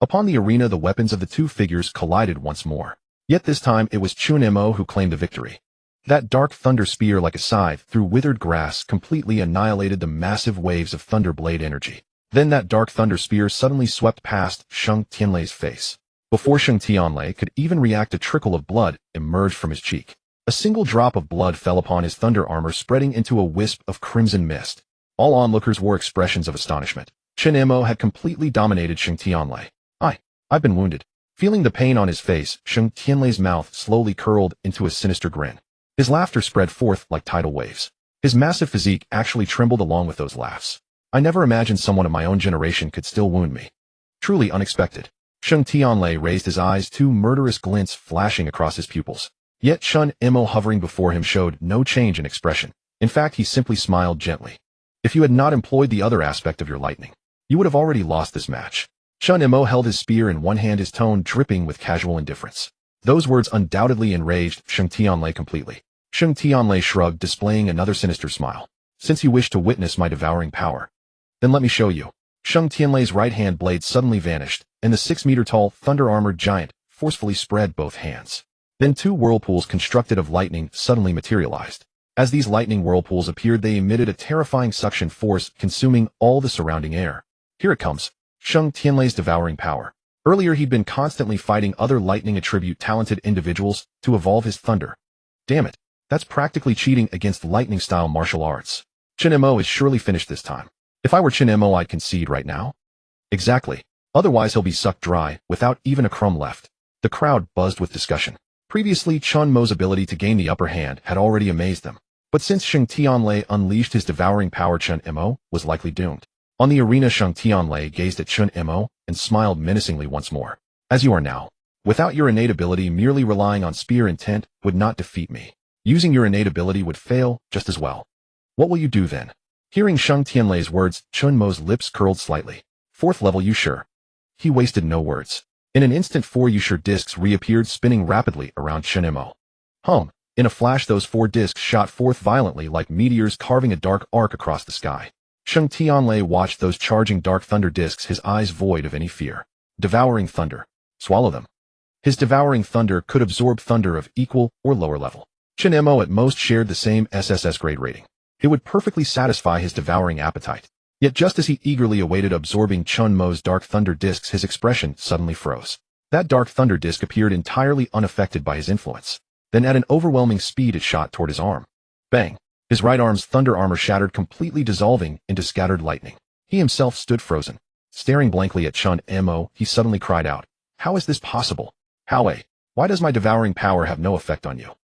Upon the arena the weapons of the 2 figures collided once more. Yet this time it was Chen Mo who claimed the victory. That dark thunder spear like a scythe through withered grass completely annihilated the massive waves of thunder blade energy. Then that dark thunder spear suddenly swept past Shang Tianlei's face. Before Shang Tianlei could even react, a trickle of blood emerged from his cheek. A single drop of blood fell upon his thunder armor, spreading into a wisp of crimson mist. All onlookers wore expressions of astonishment. Chen Mo had completely dominated Shang Tianlei. I've been wounded. Feeling the pain on his face, Shang Tianlei's mouth slowly curled into a sinister grin. His laughter spread forth like tidal waves. His massive physique actually trembled along with those laughs. I never imagined someone of my own generation could still wound me. Truly unexpected. Shang Tianlei raised his eyes, 2 murderous glints flashing across his pupils. Yet Chen Mo hovering before him showed no change in expression. In fact, he simply smiled gently. If you had not employed the other aspect of your lightning, you would have already lost this match. Chen Mo held his spear in one hand, his tone dripping with casual indifference. Those words undoubtedly enraged Shang Tianlei completely. Shang Tianlei shrugged, displaying another sinister smile. Since you wish to witness my devouring power, then let me show you. Shang Tianlei's right hand blade suddenly vanished, and the 6-meter-tall, thunder-armored giant forcefully spread both hands. Then 2 whirlpools constructed of lightning suddenly materialized. As these lightning whirlpools appeared, they emitted a terrifying suction force, consuming all the surrounding air. Here it comes. Shang Tianlei's devouring power. Earlier he'd been constantly fighting other lightning attribute talented individuals to evolve his thunder. Damn it. That's practically cheating against lightning-style martial arts. Chen Mo is surely finished this time. If I were Chen Mo, I'd concede right now. Exactly. Otherwise he'll be sucked dry, without even a crumb left. The crowd buzzed with discussion. Previously, Chen Mo's ability to gain the upper hand had already amazed them. But since Sheng Tianlei unleashed his devouring power, Chen Mo was likely doomed. On the arena, Sheng Tianlei gazed at Chen Mo and smiled menacingly once more. As you are now, without your innate ability, merely relying on spear intent would not defeat me. Using your innate ability would fail just as well. What will you do then? Hearing Sheng Tianlei's words, Chen Mo's lips curled slightly. 4th level, you sure? He wasted no words. In an instant, 4 Yusher discs reappeared, spinning rapidly around Chen Mo. In a flash, those 4 discs shot forth violently like meteors, carving a dark arc across the sky. Sheng Tianlei watched those charging dark thunder discs, his eyes void of any fear. Devouring thunder. Swallow them. His devouring thunder could absorb thunder of equal or lower level. Chen Mo at most shared the same SSS grade rating. It would perfectly satisfy his devouring appetite. Yet just as he eagerly awaited absorbing Chen Mo's dark thunder discs, his expression suddenly froze. That dark thunder disc appeared entirely unaffected by his influence. Then at an overwhelming speed it shot toward his arm. Bang! His right arm's thunder armor shattered, completely dissolving into scattered lightning. He himself stood frozen. Staring blankly at Chen Mo, he suddenly cried out, "How is this possible? Why does my devouring power have no effect on you?"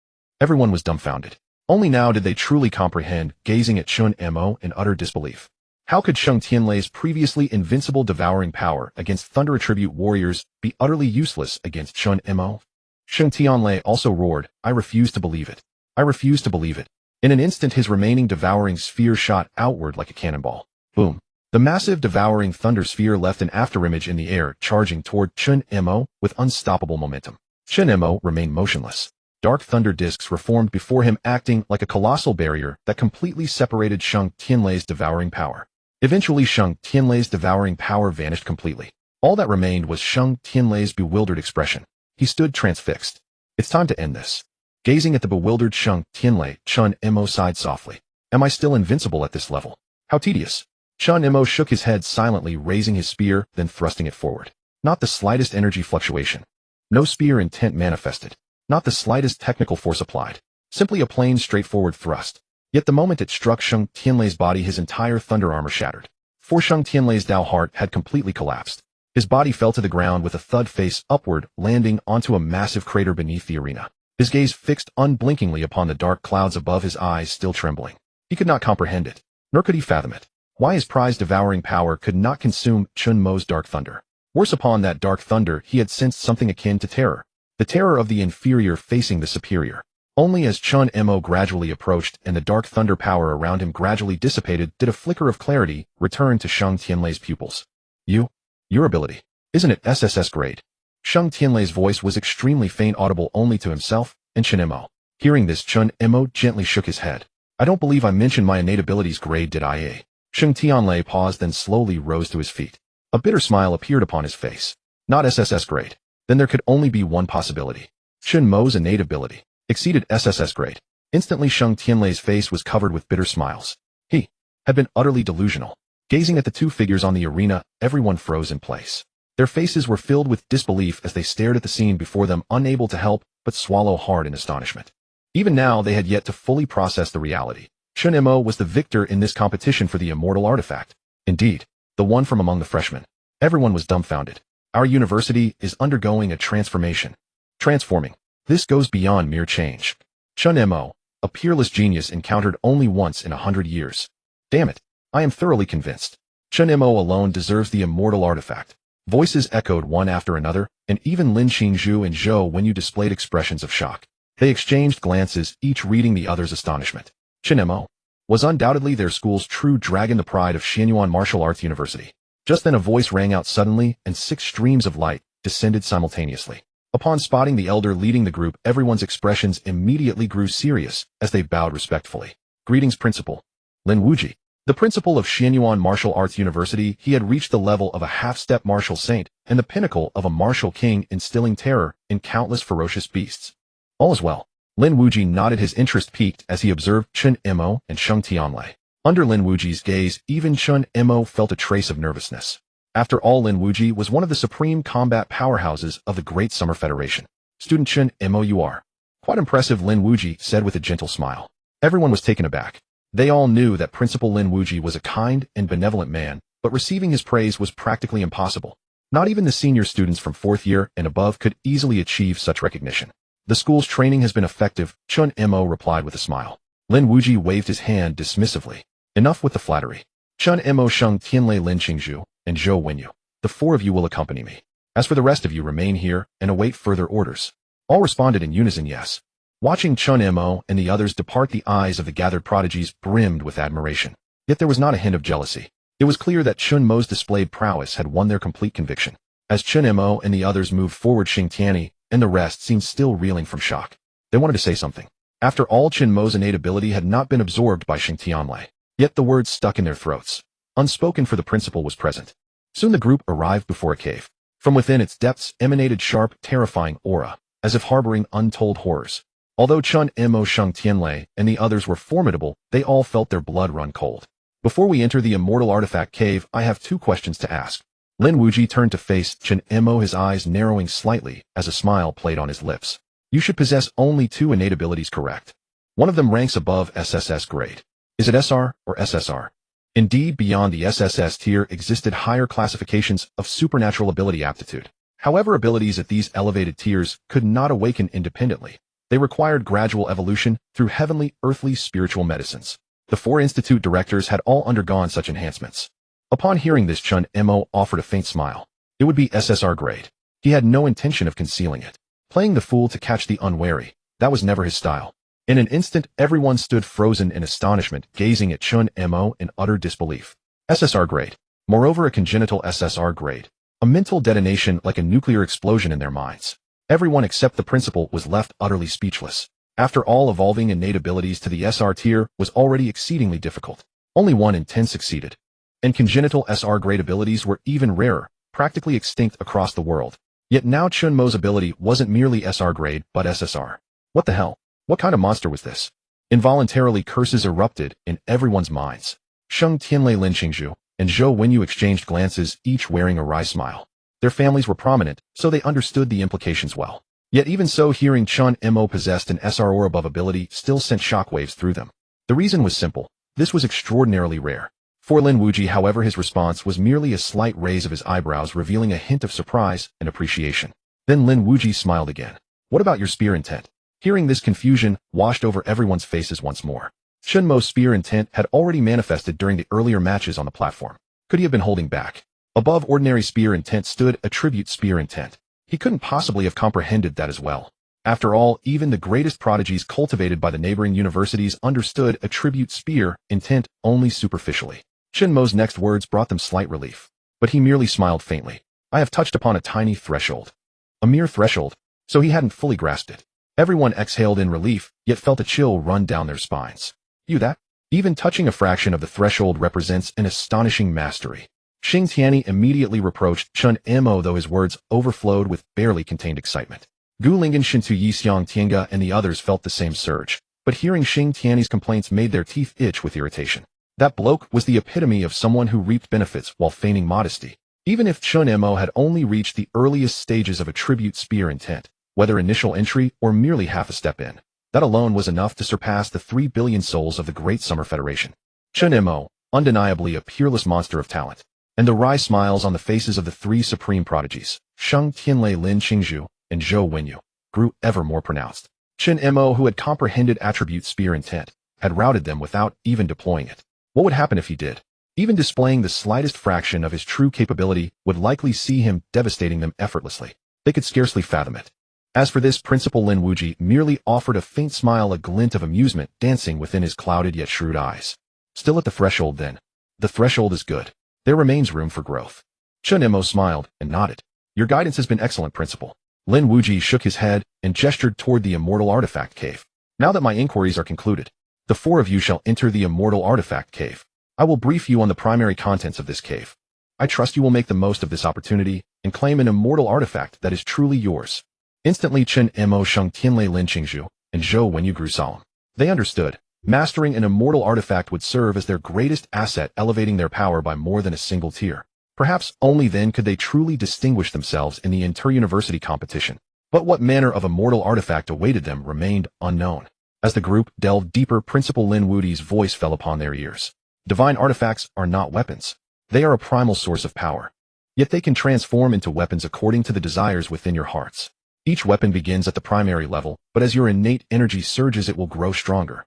Everyone was dumbfounded. Only now did they truly comprehend, gazing at Chen Mo in utter disbelief. How could Sheng Tianlei's previously invincible devouring power against thunder attribute warriors be utterly useless against Chen Mo? Sheng Tianlei also roared, "I refuse to believe it. I refuse to believe it." In an instant, his remaining devouring sphere shot outward like a cannonball. Boom! The massive devouring thunder sphere left an afterimage in the air, charging toward Chen Mo with unstoppable momentum. Chen Mo remained motionless. Dark thunder discs reformed before him, acting like a colossal barrier that completely separated Sheng Tianlei's devouring power. Eventually, Sheng Tianlei's devouring power vanished completely. All that remained was Sheng Tianlei's bewildered expression. He stood transfixed. It's time to end this. Gazing at the bewildered Sheng Tianlei, Chen Mo sighed softly. Am I still invincible at this level? How tedious. Chen Mo shook his head silently, raising his spear, then thrusting it forward. Not the slightest energy fluctuation. No spear intent manifested. Not the slightest technical force applied. Simply a plain, straightforward thrust. Yet the moment it struck Sheng Tianlei's body, his entire thunder armor shattered. For Sheng Tianlei's Dao heart had completely collapsed. His body fell to the ground with a thud, face upward, landing onto a massive crater beneath the arena. His gaze fixed unblinkingly upon the dark clouds above, his eyes still trembling. He could not comprehend it, nor could he fathom it. Why his prized devouring power could not consume Chen Mo's dark thunder. Worse, upon that dark thunder he had sensed something akin to terror. The terror of the inferior facing the superior. Only as Chen Mo gradually approached and the dark thunder power around him gradually dissipated did a flicker of clarity return to Sheng Tianlei's pupils. Your ability. Isn't it SSS grade? Sheng Tianlei's voice was extremely faint, audible only to himself and Chen Mo. Hearing this, Chen Mo gently shook his head. I don't believe I mentioned my innate abilities grade, did I? Sheng Tianlei paused, then slowly rose to his feet. A bitter smile appeared upon his face. Not SSS grade. Then there could only be one possibility. Chen Mo's innate ability exceeded SSS grade. Instantly, Sheng Tianlei's face was covered with bitter smiles. He had been utterly delusional. Gazing at the two figures on the arena, everyone froze in place. Their faces were filled with disbelief as they stared at the scene before them, unable to help but swallow hard in astonishment. Even now, they had yet to fully process the reality. Chen Mo was the victor in this competition for the immortal artifact. Indeed, the one from among the freshmen. Everyone was dumbfounded. Our university is undergoing a transformation. Transforming. This goes beyond mere change. Chen Mo, a peerless genius encountered only once in 100 years. Damn it, I am thoroughly convinced. Chen Mo alone deserves the immortal artifact. Voices echoed one after another, and even Lin Qingzhu and Zhou Wenyu displayed expressions of shock. They exchanged glances, each reading the other's astonishment. Chen Mo was undoubtedly their school's true dragon, the pride of Jiangnan Martial Arts University. Just then a voice rang out suddenly, and 6 streams of light descended simultaneously. Upon spotting the elder leading the group, everyone's expressions immediately grew serious as they bowed respectfully. Greetings, Principal. Lin Wuji. The principal of Jiangnan Martial Arts University, he had reached the level of a half-step martial saint and the pinnacle of a martial king, instilling terror in countless ferocious beasts. All is well. Lin Wuji nodded, his interest piqued as he observed Chen Mo and Sheng Tianlei. Under Lin Wuji's gaze, even Chen Mo felt a trace of nervousness. After all, Lin Wuji was one of the supreme combat powerhouses of the Great Summer Federation. Student Chen Mo, you are quite impressive, Lin Wuji said with a gentle smile. Everyone was taken aback. They all knew that Principal Lin Wuji was a kind and benevolent man, but receiving his praise was practically impossible. Not even the senior students from 4th year and above could easily achieve such recognition. The school's training has been effective, Chen Mo replied with a smile. Lin Wuji waved his hand dismissively. Enough with the flattery. Chen Mo, Sheng Tianlei, Lin Qingzhu, and Zhou Wenyu. The 4 of you will accompany me. As for the rest of you, remain here and await further orders. All responded in unison yes. Watching Chen Mo and the others depart, the eyes of the gathered prodigies brimmed with admiration. Yet there was not a hint of jealousy. It was clear that Chen Mo's displayed prowess had won their complete conviction. As Chen Mo and the others moved forward, Xing Tianyi and the rest seemed still reeling from shock. They wanted to say something. After all, Chen Mo's innate ability had not been absorbed by Xing Tianlei. Yet the words stuck in their throats. Unspoken, for the principal was present. Soon the group arrived before a cave. From within its depths emanated sharp, terrifying aura, as if harboring untold horrors. Although Chen Mo, Sheng Tianlei, and the others were formidable, they all felt their blood run cold. Before we enter the immortal artifact cave, I have 2 questions to ask. Lin Wuji turned to face Chen Mo, his eyes narrowing slightly as a smile played on his lips. You should possess only 2 innate abilities, correct? One of them ranks above SSS grade. Is it SR or SSR? Indeed, beyond the SSS tier existed higher classifications of supernatural ability aptitude. However, abilities at these elevated tiers could not awaken independently. They required gradual evolution through heavenly, earthly, spiritual medicines. The 4 institute directors had all undergone such enhancements. Upon hearing this, Chen Mo offered a faint smile. It would be SSR grade. He had no intention of concealing it. Playing the fool to catch the unwary, that was never his style. In an instant, everyone stood frozen in astonishment, gazing at Chen Mo in utter disbelief. SSR grade. Moreover, a congenital SSR grade. A mental detonation like a nuclear explosion in their minds. Everyone except the principal was left utterly speechless. After all, evolving innate abilities to the SR tier was already exceedingly difficult. Only 1 in 10 succeeded. And congenital SR grade abilities were even rarer, practically extinct across the world. Yet now Chen Mo's ability wasn't merely SR grade, but SSR. What the hell? What kind of monster was this? Involuntarily, curses erupted in everyone's minds. Sheng Tianlei, Lin Qingzhu, and Zhou Wenyu exchanged glances, each wearing a wry smile. Their families were prominent, so they understood the implications well. Yet even so, hearing Chen Mo possessed an SR or above ability still sent shockwaves through them. The reason was simple. This was extraordinarily rare. For Lin Wuji, however, his response was merely a slight raise of his eyebrows, revealing a hint of surprise and appreciation. Then Lin Wuji smiled again. What about your spear intent? Hearing this, confusion washed over everyone's faces once more. Chen Mo's spear intent had already manifested during the earlier matches on the platform. Could he have been holding back? Above ordinary spear intent stood attribute spear intent. He couldn't possibly have comprehended that as well. After all, even the greatest prodigies cultivated by the neighboring universities understood attribute spear intent only superficially. Chen Mo's next words brought them slight relief. But he merely smiled faintly. I have touched upon a tiny threshold. A mere threshold, so he hadn't fully grasped it. Everyone exhaled in relief, yet felt a chill run down their spines. You that? Even touching a fraction of the threshold represents an astonishing mastery. Xing Tianyi immediately reproached Chen Mo, though his words overflowed with barely contained excitement. Gu Lingyan, Shintu Yixiang Tiange, and the others felt the same surge, but hearing Xing Tianyi's complaints made their teeth itch with irritation. That bloke was the epitome of someone who reaped benefits while feigning modesty. Even if Chen Mo had only reached the earliest stages of attribute spear intent, whether initial entry or merely half a step in, that alone was enough to surpass the 3 billion souls of the Great Summer Federation. Chen Mo, undeniably a peerless monster of talent. And the wry smiles on the faces of the 3 supreme prodigies, Sheng Tianlei, Lin Qingzhu, and Zhou Wenyu, grew ever more pronounced. Chen Mo, who had comprehended attribute spear intent, had routed them without even deploying it. What would happen if he did? Even displaying the slightest fraction of his true capability would likely see him devastating them effortlessly. They could scarcely fathom it. As for this, Principal Lin Wuji merely offered a faint smile, a glint of amusement dancing within his clouded yet shrewd eyes. Still at the threshold then. The threshold is good. There remains room for growth. Chen Mo smiled and nodded. Your guidance has been excellent, Principal. Lin Wuji shook his head and gestured toward the immortal artifact cave. Now that my inquiries are concluded, the 4 of you shall enter the immortal artifact cave. I will brief you on the primary contents of this cave. I trust you will make the most of this opportunity and claim an immortal artifact that is truly yours. Instantly, Chen Mo, Sheng Tianlei, Lin Qingzhu, and Zhou Wenyu grew solemn. They understood. Mastering an immortal artifact would serve as their greatest asset, elevating their power by more than a single tier. Perhaps only then could they truly distinguish themselves in the inter-university competition. But what manner of immortal artifact awaited them remained unknown. As the group delved deeper, Principal Lin Wuji's voice fell upon their ears. Divine artifacts are not weapons. They are a primal source of power. Yet they can transform into weapons according to the desires within your hearts. Each weapon begins at the primary level, but as your innate energy surges it will grow stronger.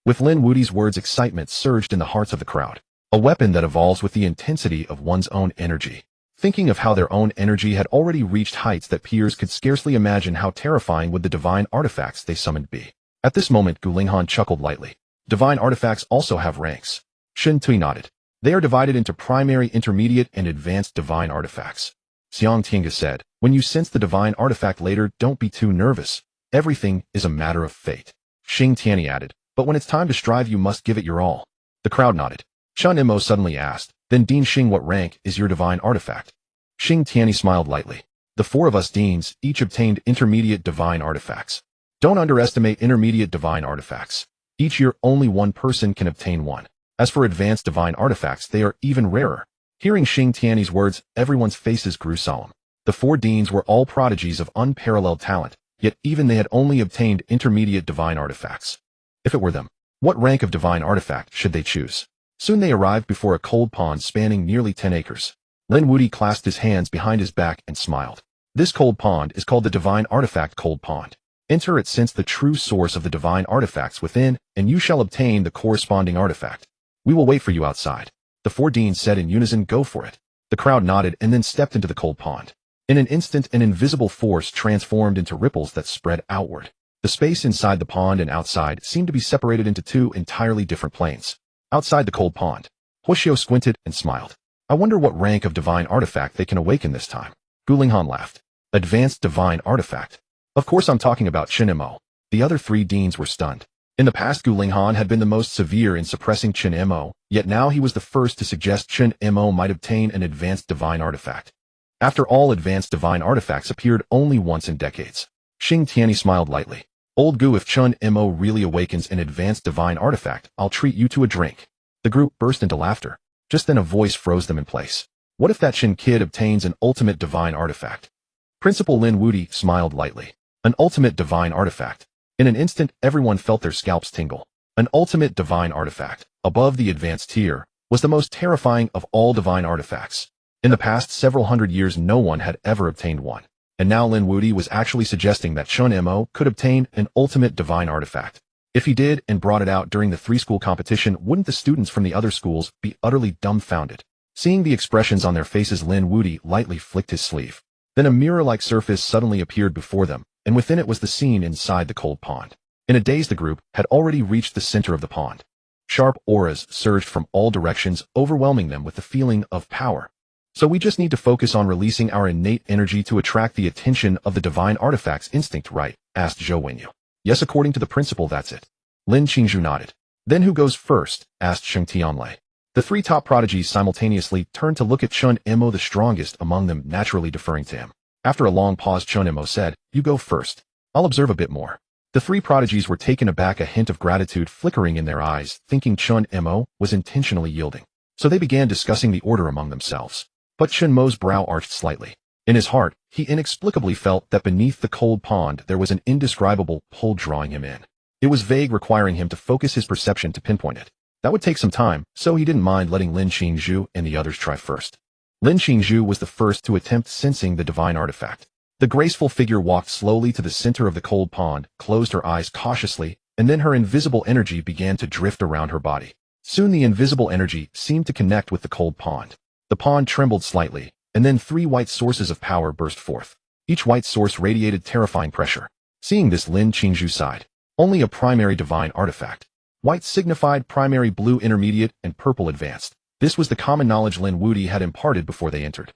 With Lin Wudi's words, excitement surged in the hearts of the crowd. A weapon that evolves with the intensity of one's own energy. Thinking of how their own energy had already reached heights that peers could scarcely imagine, how terrifying would the divine artifacts they summoned be. At this moment Gulinghan chuckled lightly. Divine artifacts also have ranks. Shen Tui nodded. They are divided into primary, intermediate, and advanced divine artifacts. Xiang Tinga said, when you sense the divine artifact later, don't be too nervous. Everything is a matter of fate. Xing Tianyi added, but when it's time to strive you must give it your all. The crowd nodded. Chen Mo suddenly asked, then Dean Xing, what rank is your divine artifact? Xing Tianyi smiled lightly. The four of us deans each obtained intermediate divine artifacts. Don't underestimate intermediate divine artifacts. Each year only one person can obtain one. As for advanced divine artifacts, they are even rarer. Hearing Xing Tianyi's words, everyone's faces grew solemn. The four deans were all prodigies of unparalleled talent, yet even they had only obtained intermediate divine artifacts. If it were them, what rank of divine artifact should they choose? Soon they arrived before a cold pond spanning nearly 10 acres. Lin Wudi clasped his hands behind his back and smiled. This cold pond is called the Divine Artifact Cold Pond. Enter it, sense the true source of the divine artifacts within, and you shall obtain the corresponding artifact. We will wait for you outside. The four deans said in unison, go for it. The crowd nodded and then stepped into the cold pond. In an instant, an invisible force transformed into ripples that spread outward. The space inside the pond and outside seemed to be separated into two entirely different planes. Outside the cold pond, Huoxiao squinted and smiled. I wonder what rank of divine artifact they can awaken this time. Gulinghan laughed. Advanced divine artifact. Of course I'm talking about Chen Mo. The other three deans were stunned. In the past Gulinghan had been the most severe in suppressing Chen Mo, yet now he was the first to suggest Chen Mo might obtain an advanced divine artifact. After all, advanced divine artifacts appeared only once in decades. Xing Tianyi smiled lightly. Old Gu, if Chen Mo really awakens an advanced divine artifact, I'll treat you to a drink. The group burst into laughter. Just then a voice froze them in place. What if that Chen kid obtains an ultimate divine artifact? Principal Lin Wudi smiled lightly. An ultimate divine artifact. In an instant, everyone felt their scalps tingle. An ultimate divine artifact, above the advanced tier, was the most terrifying of all divine artifacts. In the past several hundred years no one had ever obtained one. And now Lin Wudi was actually suggesting that Chen Mo could obtain an ultimate divine artifact. If he did and brought it out during the three-school competition, wouldn't the students from the other schools be utterly dumbfounded? Seeing the expressions on their faces, Lin Wudi lightly flicked his sleeve. Then a mirror-like surface suddenly appeared before them, and within it was the scene inside the cold pond. In a daze the group had already reached the center of the pond. Sharp auras surged from all directions, overwhelming them with the feeling of power. So we just need to focus on releasing our innate energy to attract the attention of the divine artifacts instinct, right? Asked Zhou Wenyu. Yes, according to the principle, that's it. Lin Qingzhu nodded. Then who goes first? Asked Sheng Tianlei. The three top prodigies simultaneously turned to look at Chen Mo, the strongest among them, naturally deferring to him. After a long pause, Chen Mo said, you go first. I'll observe a bit more. The three prodigies were taken aback, a hint of gratitude flickering in their eyes, thinking Chen Mo was intentionally yielding. So they began discussing the order among themselves. But Chen Mo's brow arched slightly. In his heart, he inexplicably felt that beneath the cold pond there was an indescribable pull drawing him in. It was vague, requiring him to focus his perception to pinpoint it. That would take some time, so he didn't mind letting Lin Qingzhu and the others try first. Lin Qingzhu was the first to attempt sensing the divine artifact. The graceful figure walked slowly to the center of the cold pond, closed her eyes cautiously, and then her invisible energy began to drift around her body. Soon the invisible energy seemed to connect with the cold pond. The pond trembled slightly, and then three white sources of power burst forth. Each white source radiated terrifying pressure. Seeing this, Lin Qingzhu sighed. Only a primary divine artifact. White signified primary, blue intermediate, and purple advanced. This was the common knowledge Lin Wudi had imparted before they entered.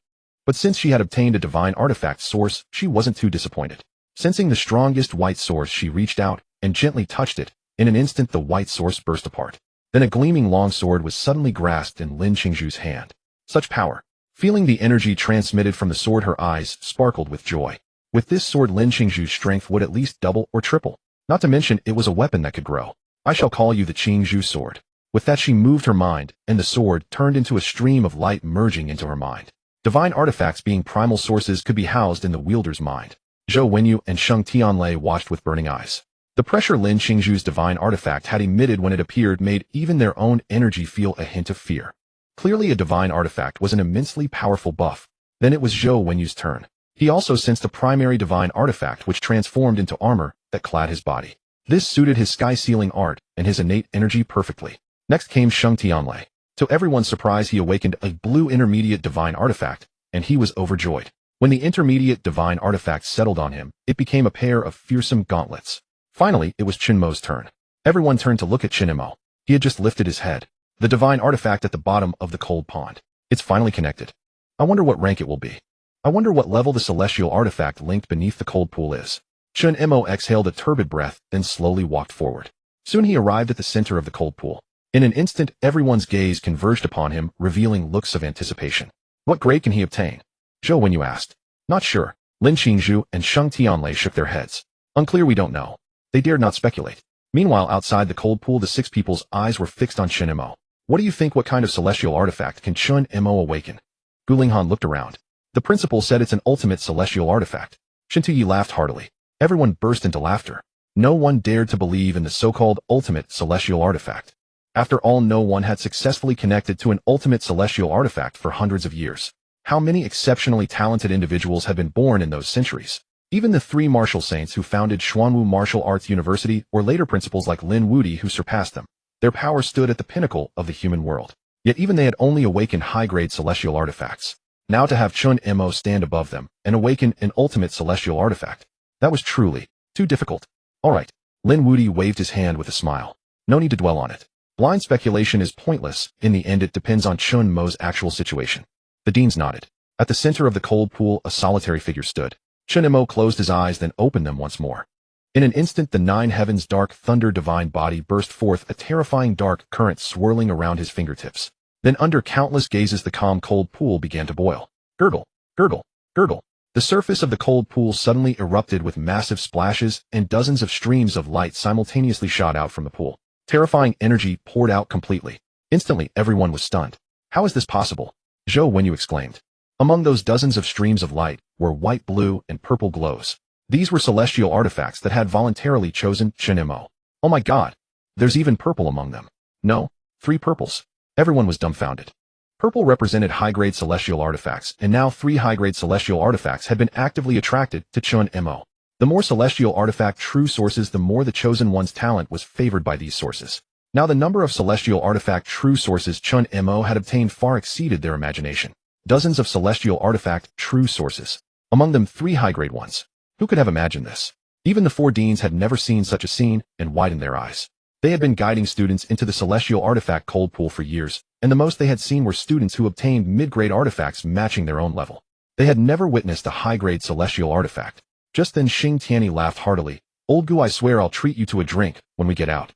But since she had obtained a divine artifact source, she wasn't too disappointed. Sensing the strongest white source, she reached out and gently touched it. In an instant, the white source burst apart. Then a gleaming long sword was suddenly grasped in Lin Qingzhu's hand. Such power. Feeling the energy transmitted from the sword, her eyes sparkled with joy. With this sword, Lin Qingzhu's strength would at least double or triple. Not to mention, it was a weapon that could grow. I shall call you the Qingzhu sword. With that, she moved her mind, and the sword turned into a stream of light merging into her mind. Divine artifacts, being primal sources, could be housed in the wielder's mind. Zhou Wenyu and Sheng Tianlei watched with burning eyes. The pressure Lin Qingzhu's divine artifact had emitted when it appeared made even their own energy feel a hint of fear. Clearly a divine artifact was an immensely powerful buff. Then it was Zhou Wenyu's turn. He also sensed a primary divine artifact which transformed into armor that clad his body. This suited his sky-sealing art and his innate energy perfectly. Next came Sheng Tianlei. To everyone's surprise, he awakened a blue intermediate divine artifact, and he was overjoyed. When the intermediate divine artifact settled on him, it became a pair of fearsome gauntlets. Finally, it was Chen Mo's turn. Everyone turned to look at Chen Mo. He had just lifted his head. The divine artifact at the bottom of the cold pond. It's finally connected. I wonder what rank it will be. I wonder what level the celestial artifact linked beneath the cold pool is. Chen Mo exhaled a turbid breath, then slowly walked forward. Soon he arrived at the center of the cold pool. In an instant, everyone's gaze converged upon him, revealing looks of anticipation. What grade can he obtain? Zhou Wenyu asked. Not sure. Lin Qingzhu and Sheng Tianlei shook their heads. Unclear, we don't know. They dared not speculate. Meanwhile, outside the cold pool, the 6 people's eyes were fixed on Chen Mo. What do you think? What kind of celestial artifact can Chen Mo awaken? Gu Linghan looked around. The principal said it's an ultimate celestial artifact. Shen Tuyi laughed heartily. Everyone burst into laughter. No one dared to believe in the so-called ultimate celestial artifact. After all, no one had successfully connected to an ultimate celestial artifact for hundreds of years. How many exceptionally talented individuals had been born in those centuries? Even the 3 martial saints who founded Xuanwu Martial Arts University, or later principals like Lin Wudi who surpassed them. Their power stood at the pinnacle of the human world. Yet even they had only awakened high-grade celestial artifacts. Now to have Chen Mo stand above them and awaken an ultimate celestial artifact. That was truly too difficult. All right. Lin Wudi waved his hand with a smile. No need to dwell on it. Blind speculation is pointless. In the end, it depends on Chen Mo's actual situation. The deans nodded. At the center of the cold pool, a solitary figure stood. Chen Mo closed his eyes, then opened them once more. In an instant, the 9 heavens' dark thunder divine body burst forth, a terrifying dark current swirling around his fingertips. Then under countless gazes, the calm cold pool began to boil. Gurgle, gurgle, gurgle. The surface of the cold pool suddenly erupted with massive splashes, and dozens of streams of light simultaneously shot out from the pool. Terrifying energy poured out completely. Instantly, everyone was stunned. How is this possible? Zhou Wenyu exclaimed. Among those dozens of streams of light were white, blue, and purple glows. These were celestial artifacts that had voluntarily chosen Chen Mo. Oh my god! There's even purple among them. No, 3 purples. Everyone was dumbfounded. Purple represented high-grade celestial artifacts, and now 3 high-grade celestial artifacts had been actively attracted to Chen Mo. The more celestial artifact true sources, the more the chosen one's talent was favored by these sources. Now the number of celestial artifact true sources Chen Mo had obtained far exceeded their imagination. Dozens of celestial artifact true sources. Among them 3 high-grade ones. Who could have imagined this? Even the 4 deans had never seen such a scene and widened their eyes. They had been guiding students into the celestial artifact cold pool for years, and the most they had seen were students who obtained mid-grade artifacts matching their own level. They had never witnessed a high-grade celestial artifact. Just then Xing Tianyi laughed heartily. Old Gu, I swear I'll treat you to a drink when we get out.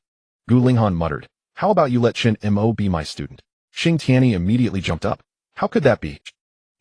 Gu Linghan muttered. How about you let Chen Mo be my student? Xing Tianyi immediately jumped up. How could that be?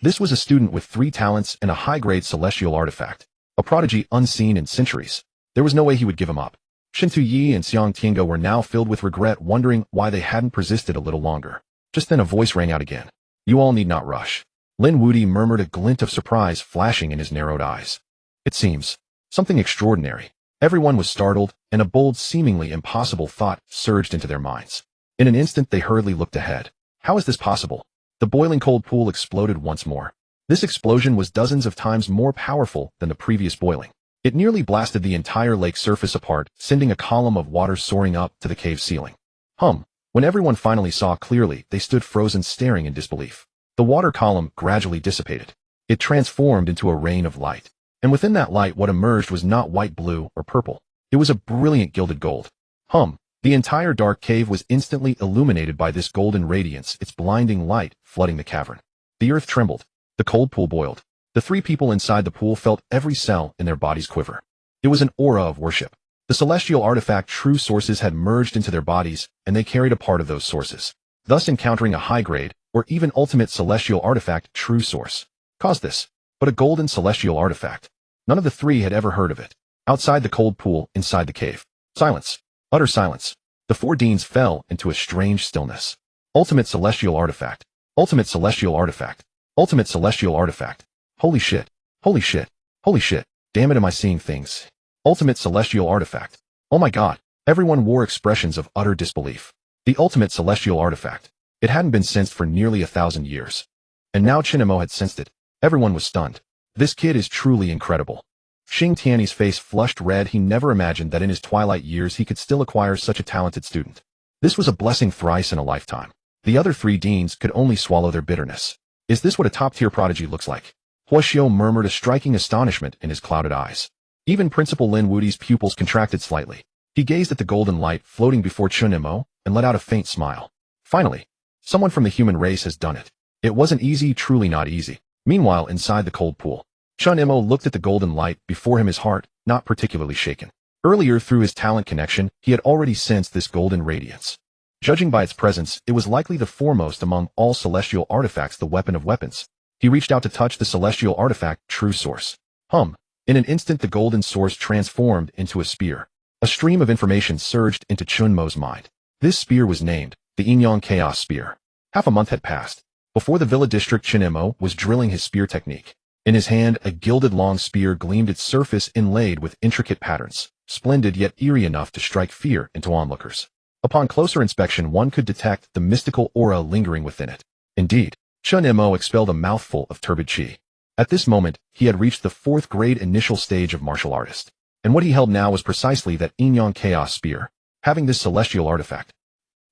This was a student with 3 talents and a high-grade celestial artifact. A prodigy unseen in centuries. There was no way he would give him up. Shen Tuyi and Xiang Tiango were now filled with regret, wondering why they hadn't persisted a little longer. Just then a voice rang out again. You all need not rush. Lin Wudi murmured, a glint of surprise flashing in his narrowed eyes. It seems something extraordinary. Everyone was startled, and a bold, seemingly impossible thought surged into their minds. In an instant, they hurriedly looked ahead. How is this possible? The boiling cold pool exploded once more. This explosion was dozens of times more powerful than the previous boiling. It nearly blasted the entire lake surface apart, sending a column of water soaring up to the cave ceiling. When everyone finally saw clearly, they stood frozen, staring in disbelief. The water column gradually dissipated. It transformed into a rain of light. And within that light, what emerged was not white, blue, or purple. It was a brilliant gilded gold. The entire dark cave was instantly illuminated by this golden radiance, its blinding light flooding the cavern. The earth trembled. The cold pool boiled. The 3 people inside the pool felt every cell in their bodies quiver. It was an aura of worship. The celestial artifact true sources had merged into their bodies, and they carried a part of those sources. Thus encountering a high-grade, or even ultimate celestial artifact true source. Caused this. But a golden celestial artifact. None of the 3 had ever heard of it. Outside the cold pool, inside the cave. Silence. Utter silence. The 4 deans fell into a strange stillness. Ultimate celestial artifact. Ultimate celestial artifact. Ultimate celestial artifact. Holy shit. Holy shit. Holy shit. Damn it, am I seeing things? Ultimate celestial artifact. Oh my god. Everyone wore expressions of utter disbelief. The ultimate celestial artifact. It hadn't been sensed for nearly 1,000 years. And now Chen Mo had sensed it. Everyone was stunned. This kid is truly incredible. Xing Tiany's face flushed red. He never imagined that in his twilight years he could still acquire such a talented student. This was a blessing thrice in a lifetime. The other three deans could only swallow their bitterness. Is this what a top-tier prodigy looks like? Hua Xiao murmured, a striking astonishment in his clouded eyes. Even Principal Lin Wudi's pupils contracted slightly. He gazed at the golden light floating before Chen Mo and let out a faint smile. Finally, someone from the human race has done it. It wasn't easy, truly not easy. Meanwhile, inside the cold pool, Chen Mo looked at the golden light before him, his heart not particularly shaken. Earlier, through his talent connection, he had already sensed this golden radiance. Judging by its presence, it was likely the foremost among all celestial artifacts, the weapon of weapons. He reached out to touch the celestial artifact, true source. In an instant, the golden source transformed into a spear. A stream of information surged into Chen Mo's mind. This spear was named the Jiangnan Chaos Spear. Half a month had passed. Before the Villa District, Chen Mo was drilling his spear technique. In his hand, a gilded long spear gleamed, its surface inlaid with intricate patterns, splendid yet eerie enough to strike fear into onlookers. Upon closer inspection, one could detect the mystical aura lingering within it. Indeed, Chen Mo expelled a mouthful of turbid qi. At this moment, he had reached the 4th grade initial stage of martial artist. And what he held now was precisely that Jiangnan Chaos Spear. Having this celestial artifact,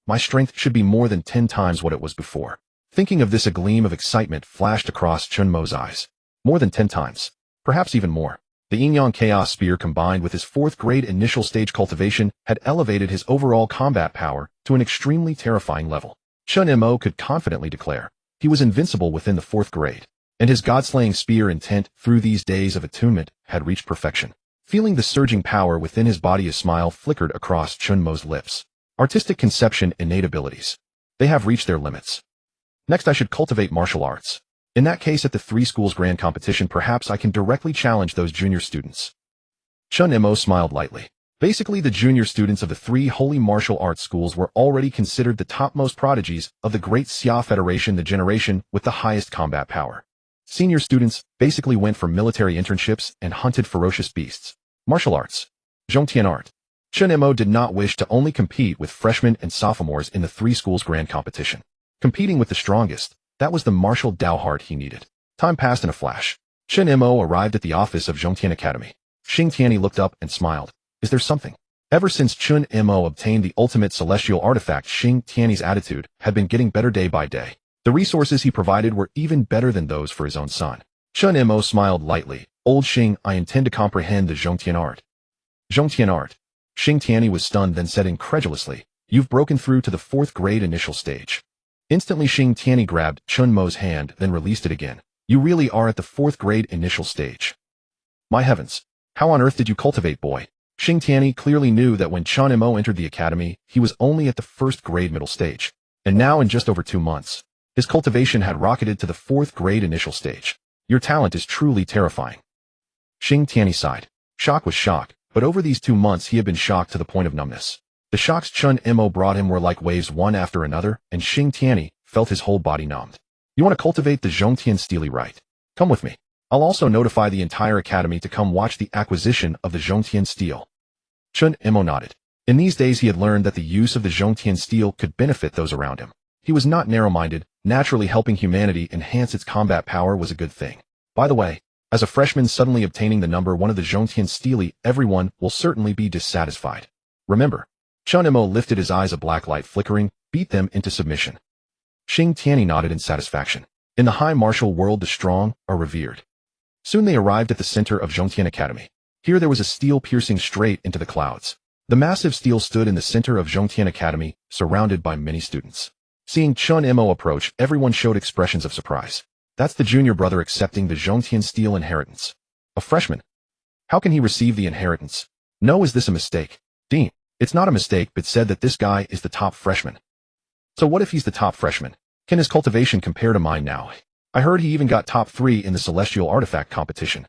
my strength should be more than 10 times what it was before. Thinking of this, a gleam of excitement flashed across Chen Mo's eyes. More than 10 times. Perhaps even more. The Jiangnan Chaos Spear, combined with his 4th grade initial stage cultivation, had elevated his overall combat power to an extremely terrifying level. Chen Mo could confidently declare he was invincible within the 4th grade, and his god-slaying spear intent through these days of attunement had reached perfection. Feeling the surging power within his body, a smile flickered across Chen Mo's lips. Artistic conception, innate abilities. They have reached their limits. Next, I should cultivate martial arts. In that case, at the 3 schools grand competition, perhaps I can directly challenge those junior students. Chen Mo smiled lightly. Basically, the junior students of the 3 holy martial arts schools were already considered the topmost prodigies of the Great Xia Federation, the generation with the highest combat power. Senior students basically went for military internships and hunted ferocious beasts. Martial arts. Zhongtian art. Chen Mo did not wish to only compete with freshmen and sophomores in the 3 schools grand competition. Competing with the strongest, that was the martial Dao heart he needed. Time passed in a flash. Chen Mo arrived at the office of Zhongtian Academy. Xing Tiany looked up and smiled. Is there something? Ever since Chen Mo obtained the ultimate celestial artifact, Xing Tiany's attitude had been getting better day by day. The resources he provided were even better than those for his own son. Chen Mo smiled lightly. Old Xing, I intend to comprehend the Zhongtian art. Zhongtian art. Xing Tiany was stunned, then said incredulously, you've broken through to the 4th grade initial stage. Instantly, Xing Tiany grabbed Chen Mo's hand, then released it again. You really are at the 4th grade initial stage. My heavens. How on earth did you cultivate, boy? Xing Tiany clearly knew that when Chen Mo entered the academy, he was only at the 1st grade middle stage. And now, in just over 2 months, his cultivation had rocketed to the 4th grade initial stage. Your talent is truly terrifying. Xing Tiany sighed. Shock was shock, but over these 2 months he had been shocked to the point of numbness. The shocks Chen Mo brought him were like waves, one after another, and Xing Tiany felt his whole body numbed. You want to cultivate the Zhongtian Steely, right? Come with me. I'll also notify the entire academy to come watch the acquisition of the Zhongtian Steel. Chen Mo nodded. In these days he had learned that the use of the Zhongtian Steel could benefit those around him. He was not narrow-minded. Naturally, helping humanity enhance its combat power was a good thing. By the way, as a freshman suddenly obtaining the number 1 of the Zhongtian Steely, everyone will certainly be dissatisfied. Remember, Chen Mo lifted his eyes, a black light flickering, beat them into submission. Xing Tiany nodded in satisfaction. In the high martial world, the strong are revered. Soon they arrived at the center of Zhongtian Academy. Here there was a steel piercing straight into the clouds. The massive steel stood in the center of Zhongtian Academy, surrounded by many students. Seeing Chen Mo approach, everyone showed expressions of surprise. That's the junior brother accepting the Zhongtian Steel inheritance. A freshman. How can he receive the inheritance? No, is this a mistake? Dean. It's not a mistake, but said that this guy is the top freshman. So what if he's the top freshman? Can his cultivation compare to mine now? I heard he even got top 3 in the celestial artifact competition.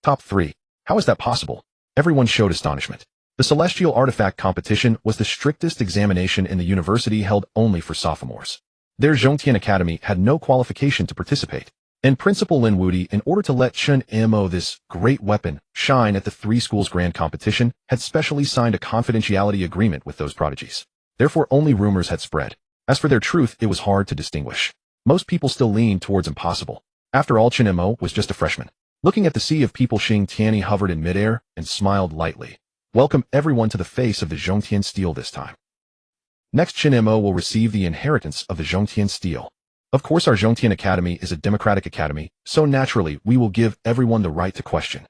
Top 3? How is that possible? Everyone showed astonishment. The celestial artifact competition was the strictest examination in the university, held only for sophomores. Their Zhongtian Academy had no qualification to participate. And Principal Lin Wudi, in order to let Chen Mo, this great weapon, shine at the 3 schools grand competition, had specially signed a confidentiality agreement with those prodigies. Therefore, only rumors had spread. As for their truth, it was hard to distinguish. Most people still leaned towards impossible. After all, Chen Mo was just a freshman. Looking at the sea of people, Xing Tianyi hovered in midair and smiled lightly. Welcome everyone to the face of the Zhongtian steel this time. Next, Chen Mo will receive the inheritance of the Zhongtian steel. Of course, our Zhongtian Academy is a democratic academy, so naturally we will give everyone the right to question.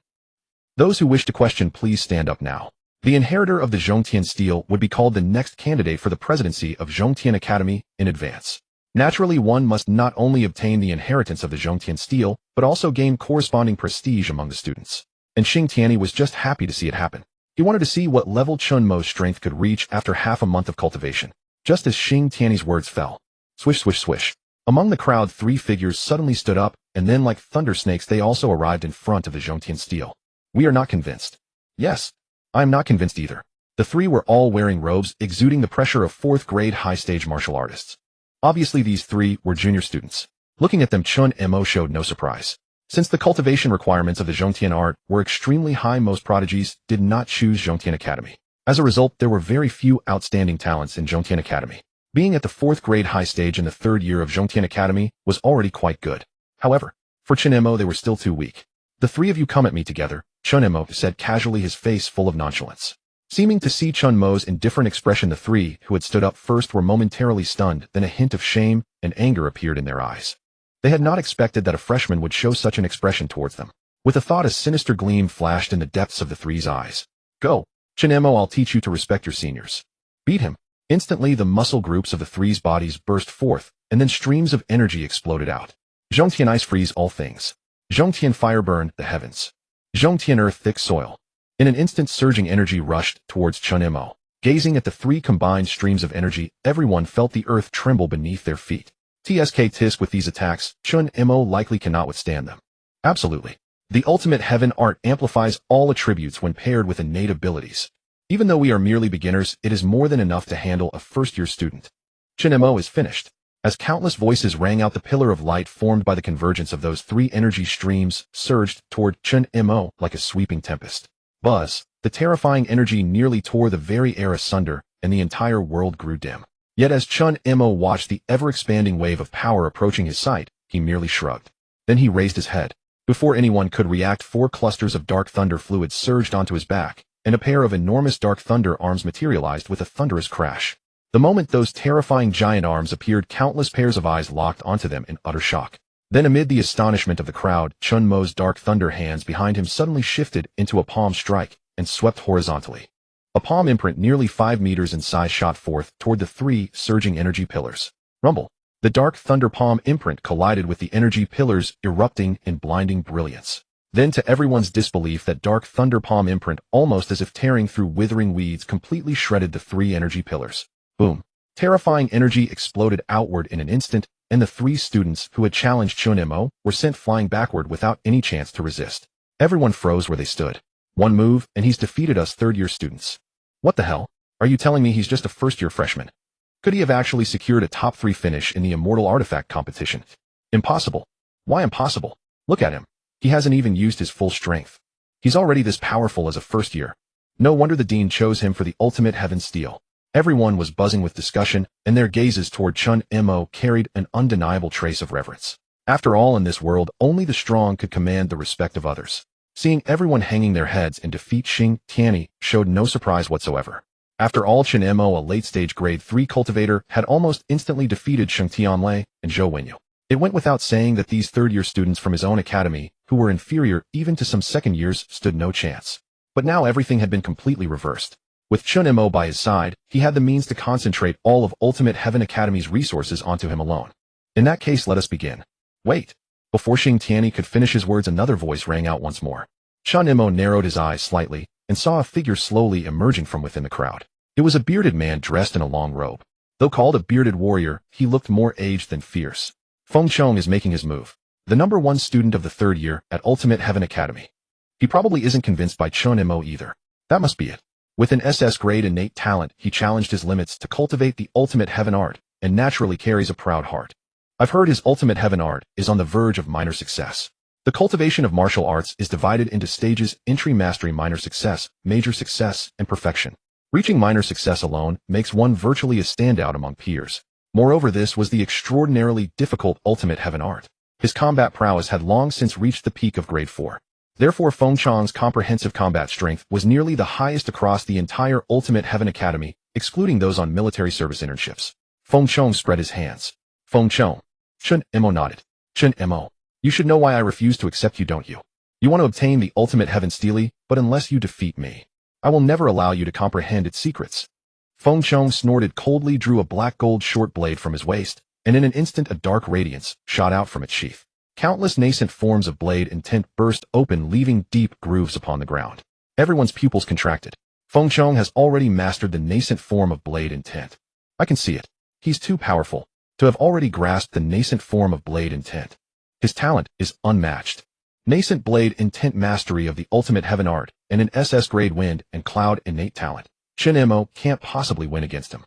Those who wish to question, please stand up now. The inheritor of the Zhongtian steel would be called the next candidate for the presidency of Zhongtian Academy in advance. Naturally, one must not only obtain the inheritance of the Zhongtian steel, but also gain corresponding prestige among the students. And Xing Tianyi was just happy to see it happen. He wanted to see what level Chen Mo's strength could reach after half a month of cultivation. Just as Xing Tianyi's words fell. Swish, swish, swish. Among the crowd, 3 figures suddenly stood up, and then like thunder snakes they also arrived in front of the Zhongtian steel. We are not convinced. Yes, I am not convinced either. The 3 were all wearing robes, exuding the pressure of 4th grade high-stage martial artists. Obviously these 3 were junior students. Looking at them, Chen Mo showed no surprise. Since the cultivation requirements of the Zhongtian art were extremely high, most prodigies did not choose Zhongtian Academy. As a result, there were very few outstanding talents in Zhongtian Academy. Being at the 4th grade high stage in the 3rd year of Zhongtian Academy was already quite good. However, for Chen Mo they were still too weak. The 3 of you come at me together, Chen Mo said casually, his face full of nonchalance. Seeming to see Chen Mo's indifferent expression, the 3 who had stood up first were momentarily stunned, then a hint of shame and anger appeared in their eyes. They had not expected that a freshman would show such an expression towards them. With a thought, a sinister gleam flashed in the depths of the 3's eyes. Go, Chen Mo, I'll teach you to respect your seniors. Beat him. Instantly, the muscle groups of the 3's bodies burst forth, and then streams of energy exploded out. Zhongtian ice freeze all things. Zhongtian fire burn the heavens. Zhongtian earth thick soil. In an instant, surging energy rushed towards Chen Mo. Gazing at the 3 combined streams of energy, everyone felt the earth tremble beneath their feet. Tisk with these attacks, Chen Mo likely cannot withstand them. Absolutely. The ultimate heaven art amplifies all attributes when paired with innate abilities. Even though we are merely beginners, it is more than enough to handle a first-year student. Chen Mo is finished. As countless voices rang out, the pillar of light formed by the convergence of those 3 energy streams surged toward Chen Mo like a sweeping tempest. Buzz, the terrifying energy nearly tore the very air asunder, and the entire world grew dim. Yet as Chen Mo watched the ever-expanding wave of power approaching his sight, he merely shrugged. Then he raised his head. Before anyone could react, 4 clusters of dark thunder fluid surged onto his back, and a pair of enormous dark thunder arms materialized with a thunderous crash. The moment those terrifying giant arms appeared, countless pairs of eyes locked onto them in utter shock. Then amid the astonishment of the crowd, Chen Mo's dark thunder hands behind him suddenly shifted into a palm strike and swept horizontally. A palm imprint nearly 5 meters in size shot forth toward the 3 surging energy pillars. Rumble. The dark thunder palm imprint collided with the energy pillars, erupting in blinding brilliance. Then, to everyone's disbelief, that dark thunder palm imprint, almost as if tearing through withering weeds, completely shredded the 3 energy pillars. Boom. Terrifying energy exploded outward in an instant, and the 3 students who had challenged Chen Mo were sent flying backward without any chance to resist. Everyone froze where they stood. One move, and he's defeated us 3rd-year students. What the hell? Are you telling me he's just a first-year freshman? Could he have actually secured a top 3 finish in the Immortal Artifact competition? Impossible. Why impossible? Look at him. He hasn't even used his full strength. He's already this powerful as a first year. No wonder the dean chose him for the ultimate heaven steel. Everyone was buzzing with discussion, and their gazes toward Chen Mo carried an undeniable trace of reverence. After all, in this world, only the strong could command the respect of others. Seeing everyone hanging their heads in defeat, Xing Tianyi showed no surprise whatsoever. After all, Chen Mo, a late-stage grade 3 cultivator, had almost instantly defeated Sheng Tianlei and Zhou Wenyu. It went without saying that these 3rd-year students from his own academy, who were inferior even to some 2nd years, stood no chance. But now everything had been completely reversed. With Chen Mo by his side, he had the means to concentrate all of Ultimate Heaven Academy's resources onto him alone. In that case, let us begin. Wait. Before Xing Tianyi could finish his words, another voice rang out once more. Chen Mo narrowed his eyes slightly and saw a figure slowly emerging from within the crowd. It was a bearded man dressed in a long robe. Though called a bearded warrior, he looked more aged than fierce. Feng Chong is making his move. The number 1 student of the 3rd year at Ultimate Heaven Academy. He probably isn't convinced by Chen Mo either. That must be it. With an SS grade innate talent, he challenged his limits to cultivate the ultimate heaven art, and naturally carries a proud heart. I've heard his ultimate heaven art is on the verge of minor success. The cultivation of martial arts is divided into stages: entry, mastery, minor success, major success, and perfection. Reaching minor success alone makes one virtually a standout among peers. Moreover, this was the extraordinarily difficult ultimate heaven art. His combat prowess had long since reached the peak of grade 4. Therefore Feng Chang's comprehensive combat strength was nearly the highest across the entire Ultimate Heaven Academy, excluding those on military service internships. Feng Chang spread his hands. Feng Chang. Chen Mo nodded. Chen Mo. You should know why I refuse to accept you, don't you? You want to obtain the Ultimate Heaven Steely, but unless you defeat me, I will never allow you to comprehend its secrets. Feng Chang snorted coldly, drew a black gold short blade from his waist, and in an instant a dark radiance shot out from its sheath. Countless nascent forms of blade intent burst open, leaving deep grooves upon the ground. Everyone's pupils contracted. Feng Chang has already mastered the nascent form of blade intent. I can see it. He's too powerful to have already grasped the nascent form of blade intent. His talent is unmatched. Nascent blade intent mastery of the ultimate heaven art, and an SS grade wind and cloud innate talent. Chen Mo can't possibly win against him.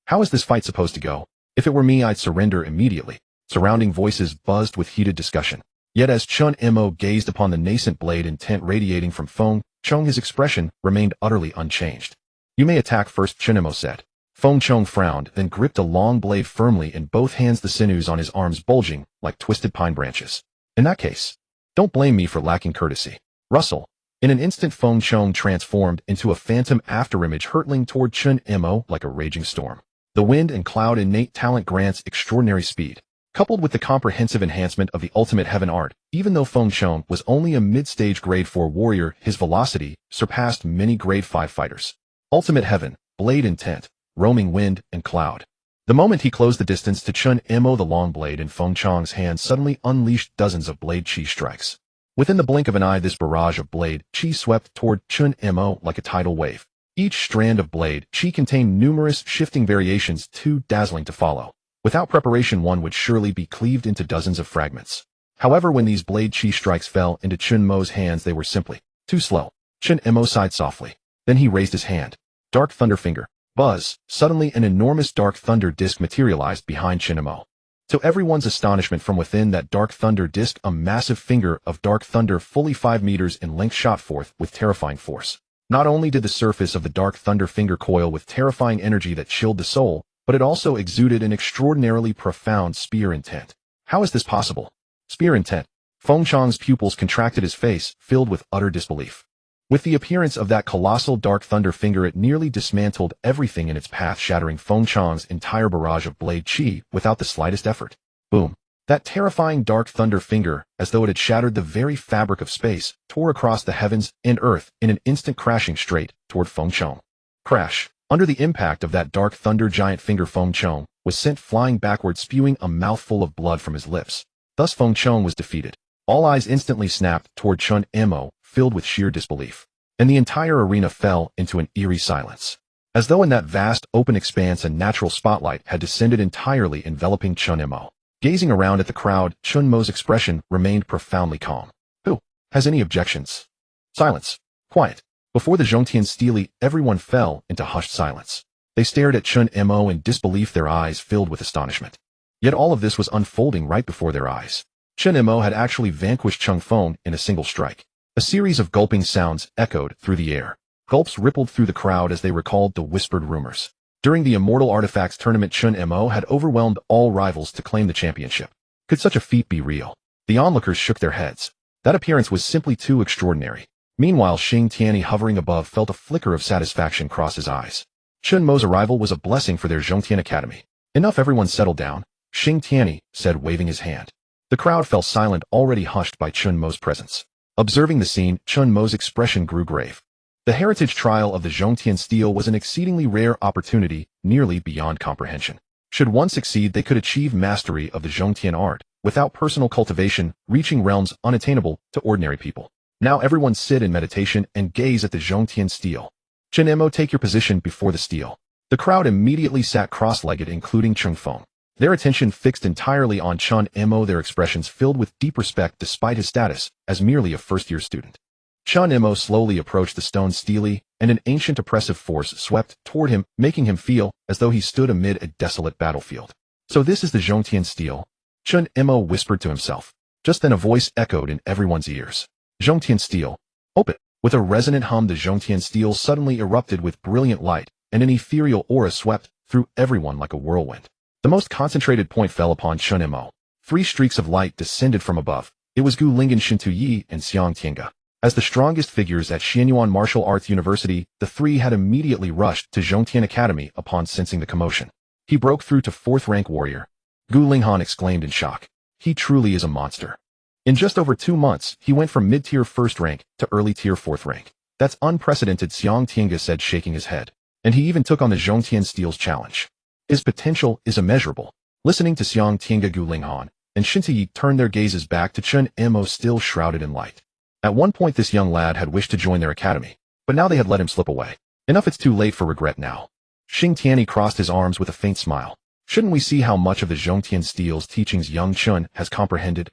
How is this fight supposed to go? If it were me, I'd surrender immediately. Surrounding voices buzzed with heated discussion. Yet as Chen Mo gazed upon the nascent blade intent radiating from Feng Chang, his expression remained utterly unchanged. You may attack first, Chen Mo said. Feng Chang frowned, then gripped a long blade firmly in both hands, the sinews on his arms bulging like twisted pine branches. In that case, don't blame me for lacking courtesy. Rustle. In an instant Feng Chang transformed into a phantom afterimage hurtling toward Chen Mo like a raging storm. The wind and cloud innate talent grants extraordinary speed. Coupled with the comprehensive enhancement of the ultimate heaven art, even though Feng Chang was only a mid-stage grade 4 warrior, his velocity surpassed many grade 5 fighters. Ultimate heaven, blade intent, roaming wind and cloud. The moment he closed the distance to Chen Mo, the long blade in Feng Chang's hand suddenly unleashed dozens of blade chi strikes. Within the blink of an eye, this barrage of blade chi swept toward Chen Mo like a tidal wave. Each strand of blade chi contained numerous shifting variations too dazzling to follow. Without preparation, one would surely be cleaved into dozens of fragments. However, when these blade chi strikes fell into Chen Mo's hands, they were simply too slow. Chen Mo sighed softly. Then he raised his hand. Dark Thunder Finger. Buzz. Suddenly an enormous dark thunder disc materialized behind Chen Mo. To everyone's astonishment, from within that dark thunder disc, a massive finger of dark thunder fully 5 meters in length shot forth with terrifying force. Not only did the surface of the dark thunder finger coil with terrifying energy that chilled the soul, but it also exuded an extraordinarily profound spear intent. How is this possible? Spear intent. Feng Chang's pupils contracted, his face filled with utter disbelief. With the appearance of that colossal dark thunder finger, it nearly dismantled everything in its path, shattering Feng Chang's entire barrage of blade chi without the slightest effort. Boom. That terrifying dark thunder finger, as though it had shattered the very fabric of space, tore across the heavens and earth in an instant, crashing straight toward Feng Chang. Crash. Under the impact of that dark thunder giant finger, Feng Chang was sent flying backward, spewing a mouthful of blood from his lips. Thus Feng Chang was defeated. All eyes instantly snapped toward Chen Mo, filled with sheer disbelief. And the entire arena fell into an eerie silence. As though in that vast open expanse a natural spotlight had descended, entirely enveloping Chen Mo. Gazing around at the crowd, Chen Mo's expression remained profoundly calm. Who has any objections? Silence. Quiet. Before the Zhongtian Steely, everyone fell into hushed silence. They stared at Chen Mo in disbelief, their eyes filled with astonishment. Yet all of this was unfolding right before their eyes. Chen Mo had actually vanquished Cheng Feng in a single strike. A series of gulping sounds echoed through the air. Gulps rippled through the crowd as they recalled the whispered rumors. During the Immortal Artifacts tournament, Chen Mo had overwhelmed all rivals to claim the championship. Could such a feat be real? The onlookers shook their heads. That appearance was simply too extraordinary. Meanwhile, Xing Tianyi, hovering above, felt a flicker of satisfaction cross his eyes. Chen Mo's arrival was a blessing for their Zhongtian Academy. Enough, everyone settle down, Xing Tianyi said, waving his hand. The crowd fell silent, already hushed by Chen Mo's presence. Observing the scene, Chen Mo's expression grew grave. The heritage trial of the Zhongtian steel was an exceedingly rare opportunity, nearly beyond comprehension. Should one succeed, they could achieve mastery of the Zhongtian art, without personal cultivation, reaching realms unattainable to ordinary people. Now everyone sit in meditation and gaze at the Zhongtian steel. Chen Mo, take your position before the steel. The crowd immediately sat cross-legged, including Cheng Feng. Their attention fixed entirely on Chen Mo, their expressions filled with deep respect despite his status as merely a first-year student. Chen Mo slowly approached the stone steely, and an ancient oppressive force swept toward him, making him feel as though he stood amid a desolate battlefield. So this is the Zhongtian steel? Chen Mo whispered to himself. Just then a voice echoed in everyone's ears. Zhongtian steel. Open. With a resonant hum, the Zhongtian steel suddenly erupted with brilliant light, and an ethereal aura swept through everyone like a whirlwind. The most concentrated point fell upon Chen Mo. Three streaks of light descended from above. It was Gu Lingyan, Shintu Yi, and Xiang Tiange. As the strongest figures at Xianyuan Martial Arts University, the three had immediately rushed to Zhongtian Academy upon sensing the commotion. He broke through to 4th-rank warrior. Gu Linghan exclaimed in shock. He truly is a monster. In just over 2 months, he went from mid-tier 1st rank to early-tier 4th rank. That's unprecedented, Xiang Tiange said, shaking his head. And he even took on the Zhongtian Steel's challenge. His potential is immeasurable. Listening to Xiang Tiange, Gu Linghan and Shintu Yi turned their gazes back to Chen Mo, still shrouded in light. At one point this young lad had wished to join their academy, but now they had let him slip away. Enough, it's too late for regret now. Xing Tianyi crossed his arms with a faint smile. Shouldn't we see how much of the Zhongtian Steel's teachings young Chen has comprehended?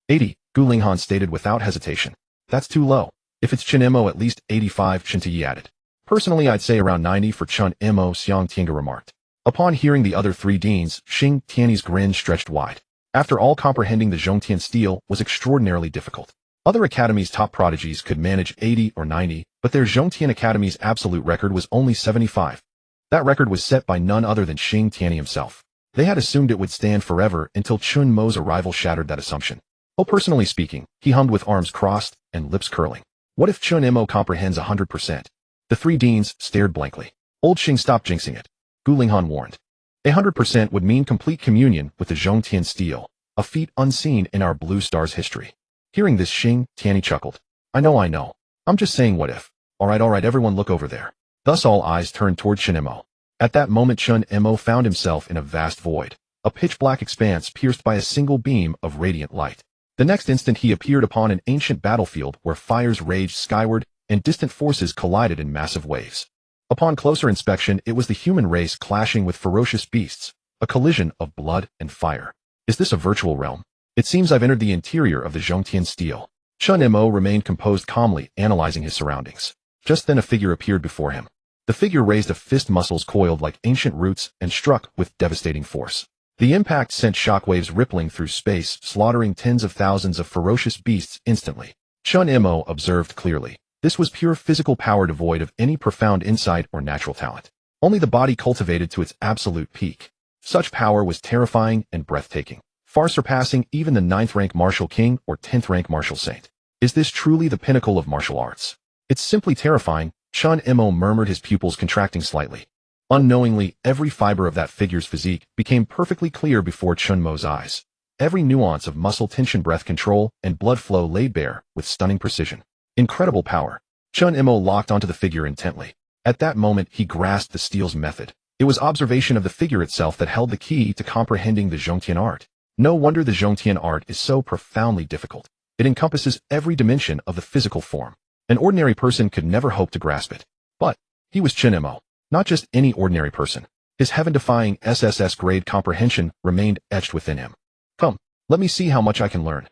80, Gu Linghan stated without hesitation. That's too low. If it's Chen Mo, at least 85, Shintu Yi added. Personally, I'd say around 90 for Chen Mo, Xiang Tiange remarked. Upon hearing the other three deans, Xing Tianyi's grin stretched wide. After all, comprehending the Zhongtian Steel was extraordinarily difficult. Other academies' top prodigies could manage 80 or 90, but their Zhongtian Academy's absolute record was only 75. That record was set by none other than Xing Tianyi himself. They had assumed it would stand forever until Chen Mo's arrival shattered that assumption. Oh, personally speaking, he hummed with arms crossed and lips curling. What if Chen Mo comprehends 100%? The three deans stared blankly. Old Xing, stop jinxing it, Gu Linghan warned. 100% would mean complete communion with the Zhongtian Steel, a feat unseen in our Blue Star's history. Hearing this, Xing Tianyi chuckled. I know. I'm just saying, what if? Alright, everyone look over there. Thus all eyes turned toward Chen Mo. At that moment Chen Mo found himself in a vast void, a pitch-black expanse pierced by a single beam of radiant light. The next instant he appeared upon an ancient battlefield where fires raged skyward and distant forces collided in massive waves. Upon closer inspection, it was the human race clashing with ferocious beasts, a collision of blood and fire. Is this a virtual realm? It seems I've entered the interior of the Zhongtian Steel. Chen Mo remained composed, calmly analyzing his surroundings. Just then a figure appeared before him. The figure raised a fist, muscles coiled like ancient roots, and struck with devastating force. The impact sent shockwaves rippling through space, slaughtering tens of thousands of ferocious beasts instantly. Chen Mo observed clearly. This was pure physical power devoid of any profound insight or natural talent. Only the body cultivated to its absolute peak. Such power was terrifying and breathtaking, far surpassing even the 9th-rank martial king or 10th-rank martial saint. Is this truly the pinnacle of martial arts? It's simply terrifying, Chen Mo murmured, his pupils contracting slightly. Unknowingly, every fiber of that figure's physique became perfectly clear before Chen Mo's eyes. Every nuance of muscle tension, breath control, and blood flow laid bare with stunning precision. Incredible power. Chen Mo locked onto the figure intently. At that moment, he grasped the steel's method. It was observation of the figure itself that held the key to comprehending the Zhongtian art. No wonder the Zhongtian art is so profoundly difficult. It encompasses every dimension of the physical form. An ordinary person could never hope to grasp it. But he was Chen Mo, not just any ordinary person. His heaven-defying SSS-grade comprehension remained etched within him. Come, let me see how much I can learn.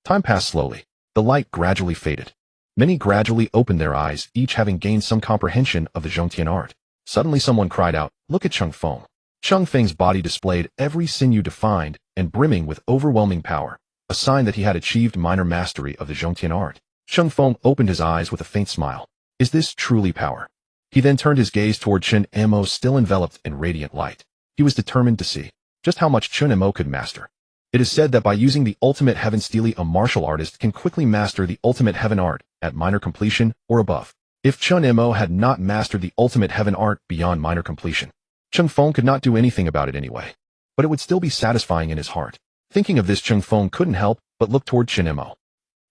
Time passed slowly. The light gradually faded. Many gradually opened their eyes, each having gained some comprehension of the Zhongtian art. Suddenly someone cried out, "Look at Cheng Feng." Cheng Feng's body displayed every sinew defined and brimming with overwhelming power, a sign that he had achieved minor mastery of the Zhongtian art. Cheng Feng opened his eyes with a faint smile. Is this truly power? He then turned his gaze toward Chen Mo, still enveloped in radiant light. He was determined to see just how much Chen Mo could master. It is said that by using the ultimate heaven stele, a martial artist can quickly master the ultimate heaven art at minor completion or above. If Chen Mo had not mastered the ultimate heaven art beyond minor completion, Cheng Feng could not do anything about it anyway. But it would still be satisfying in his heart. Thinking of this, Cheng Feng couldn't help but look toward Chen Mo.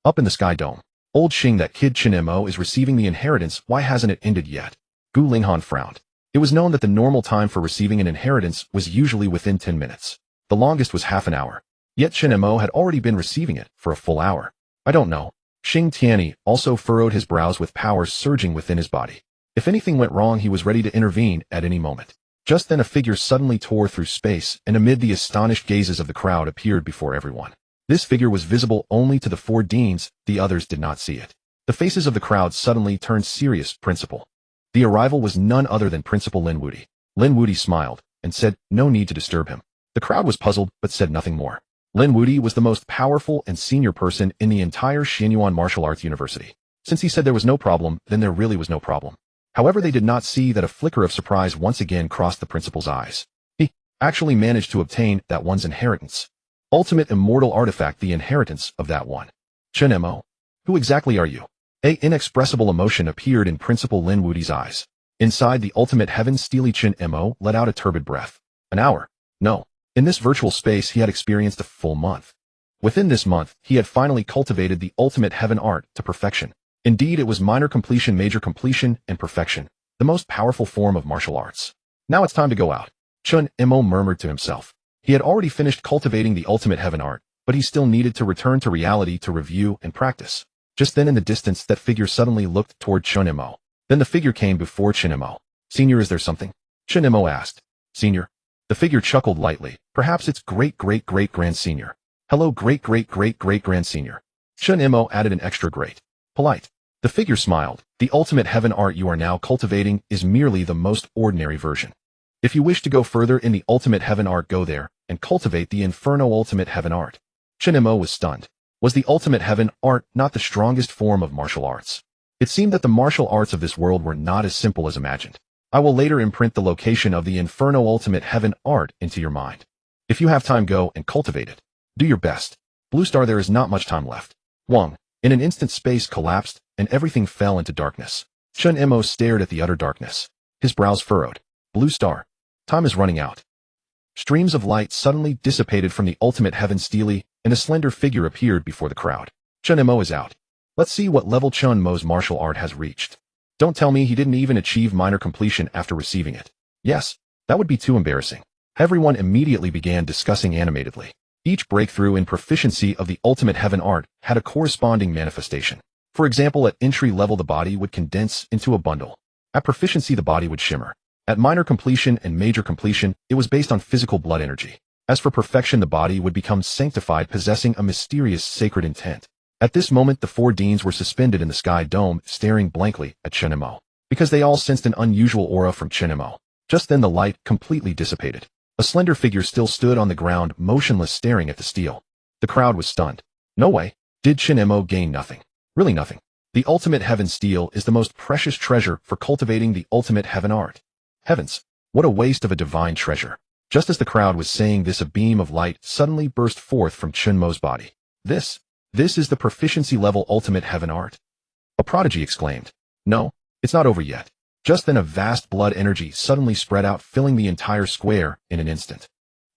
Up in the sky dome. Old Xing, that kid Chen Mo is receiving the inheritance. Why hasn't it ended yet? Gu Linghan frowned. It was known that the normal time for receiving an inheritance was usually within 10 minutes. The longest was half an hour. Yet Chen Mo had already been receiving it for a full hour. I don't know. Xing Tianyi also furrowed his brows with power surging within his body. If anything went wrong, he was ready to intervene at any moment. Just then a figure suddenly tore through space, and amid the astonished gazes of the crowd appeared before everyone. This figure was visible only to the four deans, the others did not see it. The faces of the crowd suddenly turned serious. Principal. The arrival was none other than Principal Lin Wudi. Lin Wudi smiled, and said, no need to disturb him. The crowd was puzzled, but said nothing more. Lin Wudi was the most powerful and senior person in the entire Xianyuan Martial Arts University. Since he said there was no problem, then there really was no problem. However, they did not see that a flicker of surprise once again crossed the principal's eyes. He actually managed to obtain that one's inheritance. Ultimate immortal artifact, the inheritance of that one. Chen Mo. Who exactly are you? A inexpressible emotion appeared in Principal Lin Wudi's eyes. Inside the ultimate heaven, steely Chen Mo let out a turbid breath. An hour. No. In this virtual space he had experienced a full month. Within this month, he had finally cultivated the ultimate heaven art to perfection. Indeed, it was minor completion, major completion, and perfection, the most powerful form of martial arts. Now it's time to go out. Chen Mo murmured to himself. He had already finished cultivating the ultimate heaven art, but he still needed to return to reality to review and practice. Just then in the distance that figure suddenly looked toward Chen Mo. Then the figure came before Chen Mo. Senior, is there something? Chen Mo asked. Senior? The figure chuckled lightly. Perhaps it's great-great-great-grand senior. Hello, great-great-great-great-grand senior. Chen Mo added an extra great. Polite. The figure smiled. The ultimate heaven art you are now cultivating is merely the most ordinary version. If you wish to go further in the ultimate heaven art, go there and cultivate the Inferno ultimate heaven art. Chen Mo was stunned. Was the ultimate heaven art not the strongest form of martial arts? It seemed that the martial arts of this world were not as simple as imagined. I will later imprint the location of the Inferno ultimate heaven art into your mind. If you have time, go and cultivate it. Do your best. Blue Star, there is not much time left. Wang. In an instant, space collapsed, and everything fell into darkness. Chen Mo stared at the utter darkness. His brows furrowed. Blue Star. Time is running out. Streams of light suddenly dissipated from the ultimate heaven steely, and a slender figure appeared before the crowd. Chen Mo is out. Let's see what level Chen Mo's martial art has reached. Don't tell me he didn't even achieve minor completion after receiving it. Yes, that would be too embarrassing. Everyone immediately began discussing animatedly. Each breakthrough in proficiency of the ultimate heaven art had a corresponding manifestation. For example, at entry level the body would condense into a bundle. At proficiency the body would shimmer. At minor completion and major completion, it was based on physical blood energy. As for perfection, the body would become sanctified, possessing a mysterious sacred intent. At this moment the four deans were suspended in the sky dome, staring blankly at Chen Mo, because they all sensed an unusual aura from Chen Mo. Just then the light completely dissipated. A slender figure still stood on the ground, motionless, staring at the steel. The crowd was stunned. No way. Did Chen Mo gain nothing? Really nothing. The ultimate heaven steel is the most precious treasure for cultivating the ultimate heaven art. Heavens, what a waste of a divine treasure. Just as the crowd was saying this, a beam of light suddenly burst forth from Chen Mo's body. This is the proficiency level ultimate heaven art. A prodigy exclaimed. No, it's not over yet. Just then a vast blood energy suddenly spread out, filling the entire square in an instant.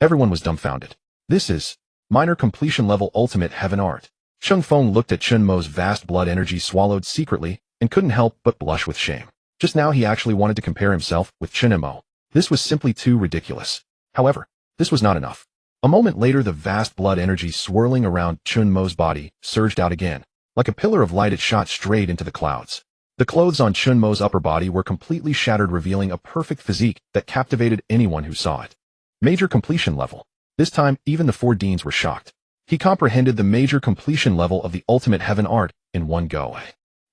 Everyone was dumbfounded. This is minor completion level ultimate heaven art. Cheng Feng looked at Chen Mo's vast blood energy, swallowed secretly, and couldn't help but blush with shame. Just now he actually wanted to compare himself with Chen Mo. This was simply too ridiculous. However, this was not enough. A moment later the vast blood energy swirling around Chen Mo's body surged out again. Like a pillar of light it shot straight into the clouds. The clothes on Chen Mo's upper body were completely shattered, revealing a perfect physique that captivated anyone who saw it. Major completion level. This time even the four deans were shocked. He comprehended the major completion level of the ultimate heaven art in one go.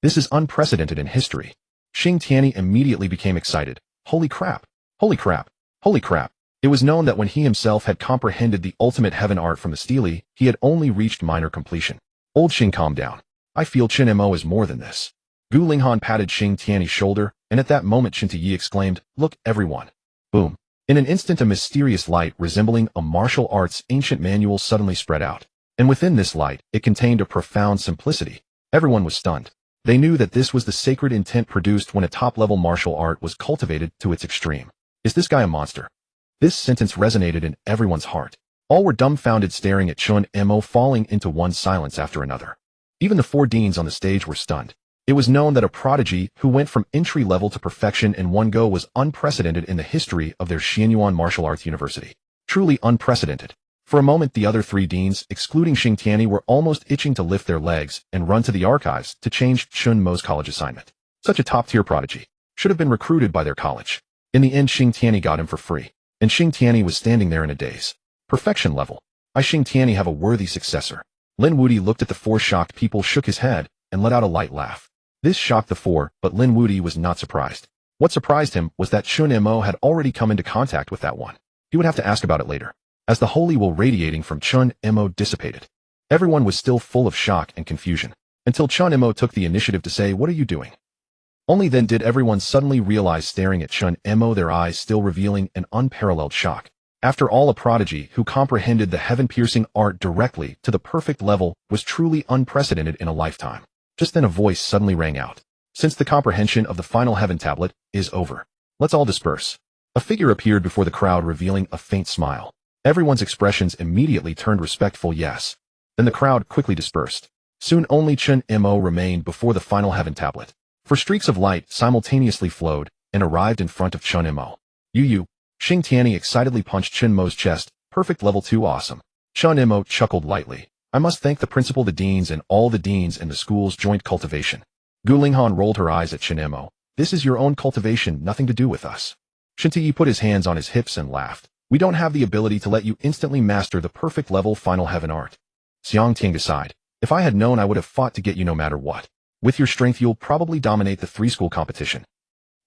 This is unprecedented in history. Xing Tianyi immediately became excited. Holy crap! Holy crap! Holy crap! It was known that when he himself had comprehended the ultimate heaven art from the steely, he had only reached minor completion. Old Xing, calm down. I feel Chen Mo is more than this. Gu Linghan patted Xing Tianyi's shoulder, and at that moment Chen Tiyi exclaimed, Look, everyone. Boom. In an instant a mysterious light resembling a martial arts ancient manual suddenly spread out. And within this light, it contained a profound simplicity. Everyone was stunned. They knew that this was the sacred intent produced when a top-level martial art was cultivated to its extreme. Is this guy a monster? This sentence resonated in everyone's heart. All were dumbfounded, staring at Chen Mo, falling into one silence after another. Even the four deans on the stage were stunned. It was known that a prodigy who went from entry level to perfection in one go was unprecedented in the history of their Xianyuan Martial Arts University. Truly unprecedented. For a moment the other three deans, excluding Xing Tianyi, were almost itching to lift their legs and run to the archives to change Chen Mo's college assignment. Such a top-tier prodigy should have been recruited by their college. In the end Xing Tianyi got him for free, and Xing Tianyi was standing there in a daze. Perfection level. I Xing Tianyi have a worthy successor. Lin Wudi looked at the four shocked people, shook his head, and let out a light laugh. This shocked the four, but Lin Wudi was not surprised. What surprised him was that Chen Mo had already come into contact with that one. He would have to ask about it later. As the holy will radiating from Chen Mo dissipated, everyone was still full of shock and confusion, until Chen Mo took the initiative to say, What are you doing? Only then did everyone suddenly realize, staring at Chen Mo, their eyes still revealing an unparalleled shock. After all, a prodigy who comprehended the heaven-piercing art directly to the perfect level was truly unprecedented in a lifetime. Just then a voice suddenly rang out. Since the comprehension of the final heaven tablet is over, let's all disperse. A figure appeared before the crowd, revealing a faint smile. Everyone's expressions immediately turned respectful yes. Then the crowd quickly dispersed. Soon only Chen Mo remained before the final heaven tablet. For streaks of light simultaneously flowed and arrived in front of Chen Mo. You, Xing Tianyi excitedly punched Chen Mo's chest. Perfect level 2 awesome. Chen Mo chuckled lightly. I must thank the principal, the deans, and all the deans and the school's joint cultivation. Gu Linghan rolled her eyes at Chen Mo. This is your own cultivation, nothing to do with us. Chen Tianyi put his hands on his hips and laughed. We don't have the ability to let you instantly master the perfect level final heaven art. Xiang Ting sighed. If I had known, I would have fought to get you no matter what. With your strength, you'll probably dominate the 3-school competition.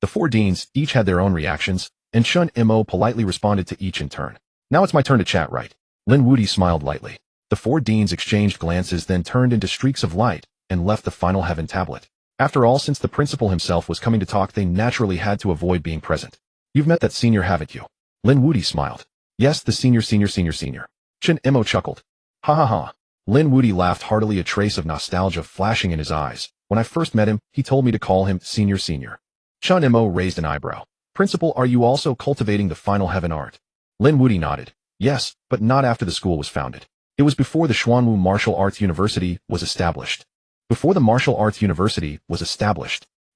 The 4 deans each had their own reactions, and Chen Mo politely responded to each in turn. Now it's my turn to chat, right? Lin Wudi smiled lightly. The 4 deans exchanged glances, then turned into streaks of light and left the final heaven tablet. After all, since the principal himself was coming to talk, they naturally had to avoid being present. You've met that senior, haven't you? Lin Wudi smiled. Yes, the senior. Chen Mo chuckled. Ha ha ha. Lin Wudi laughed heartily, a trace of nostalgia flashing in his eyes. When I first met him, he told me to call him senior. Chen Mo raised an eyebrow. Principal, are you also cultivating the final heaven art? Lin Wudi nodded. Yes, but not after the school was founded. It was before the Xuanwu Martial Arts University was established.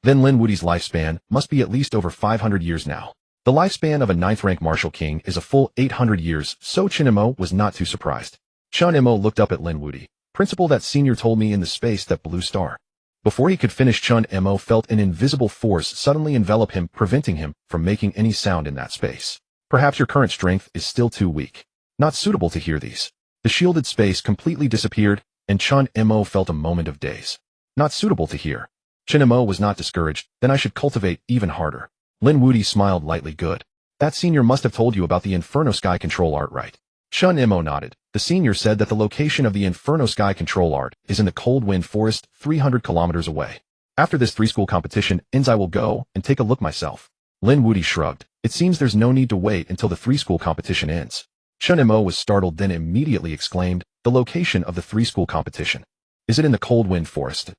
Then Lin Wudi's lifespan must be at least over 500 years now. The lifespan of a 9th-rank martial king is a full 800 years, so Chen Mo was not too surprised. Chen Mo looked up at Lin Wudi. Principal, that senior told me in the space that blue star. Before he could finish, Chen Mo felt an invisible force suddenly envelop him, preventing him from making any sound in that space. Perhaps your current strength is still too weak. Not suitable to hear these. The shielded space completely disappeared, and Chen Mo felt a moment of daze. Not suitable to hear. Chen Mo was not discouraged. Then I should cultivate even harder. Lin Wudi smiled lightly. Good. That senior must have told you about the Inferno Sky control art, right? Chen Mo nodded. The senior said that the location of the Inferno Sky control art is in the Cold Wind Forest, 300 kilometers away. After this 3-school competition ends, I will go and take a look myself. Lin Wudi shrugged. It seems there's no need to wait until the 3-school competition ends. Chen Mo was startled, then immediately exclaimed, the location of the 3-school competition. Is it in the Cold Wind Forest?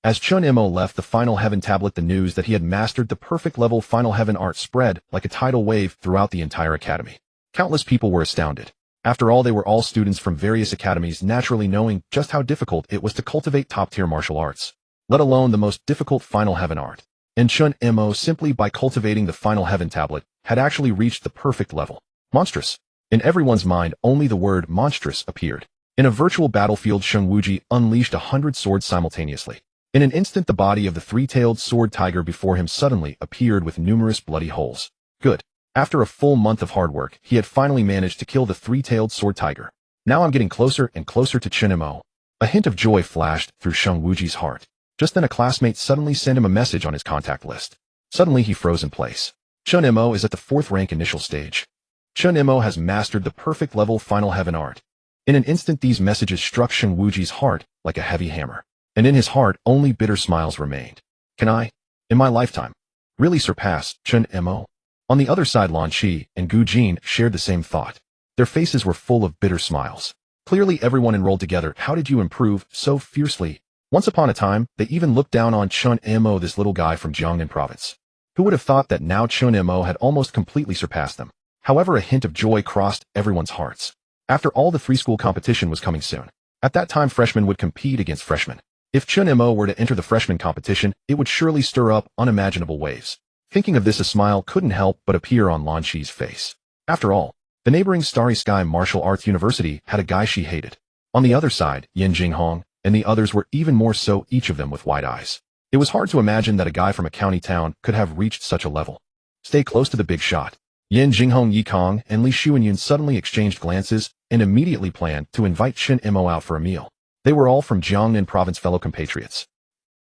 As Chen Mo left the final heaven tablet, the news that he had mastered the perfect level final heaven art spread like a tidal wave throughout the entire academy. Countless people were astounded. After all, they were all students from various academies, naturally knowing just how difficult it was to cultivate top-tier martial arts, let alone the most difficult final heaven art. And Chen Mo, simply by cultivating the final heaven tablet, had actually reached the perfect level. Monstrous. In everyone's mind, only the word monstrous appeared. In a virtual battlefield, Sheng Wuji unleashed 100 swords simultaneously. In an instant, the body of the 3-tailed sword tiger before him suddenly appeared with numerous bloody holes. Good. After a full month of hard work, he had finally managed to kill the 3-tailed sword tiger. Now I'm getting closer and closer to Chen Mo. A hint of joy flashed through Sheng Wuji's heart. Just then a classmate suddenly sent him a message on his contact list. Suddenly he froze in place. Chen Mo is at the 4th rank initial stage. Chen Mo has mastered the perfect level final heaven art. In an instant, these messages struck Sheng Wuji's heart like a heavy hammer. And in his heart, only bitter smiles remained. Can I, in my lifetime, really surpass Chen Mo? On the other side, Lan Qi and Gu Jin shared the same thought. Their faces were full of bitter smiles. Clearly everyone enrolled together. How did you improve so fiercely? Once upon a time, they even looked down on Chen Mo, this little guy from Jiangnan Province. Who would have thought that now Chen Mo had almost completely surpassed them? However, a hint of joy crossed everyone's hearts. After all, the 3-school competition was coming soon. At that time, freshmen would compete against freshmen. If Chen Mo were to enter the freshman competition, it would surely stir up unimaginable waves. Thinking of this, a smile couldn't help but appear on Lan Qi's face. After all, the neighboring Starry Sky Martial Arts University had a guy she hated. On the other side, Yin Jinghong and the others were even more so, each of them with wide eyes. It was hard to imagine that a guy from a county town could have reached such a level. Stay close to the big shot. Yin Jinghong, Yi Kong, and Li Xuanyun suddenly exchanged glances and immediately planned to invite Chen Mo out for a meal. They were all from Jiangnan Province, fellow compatriots.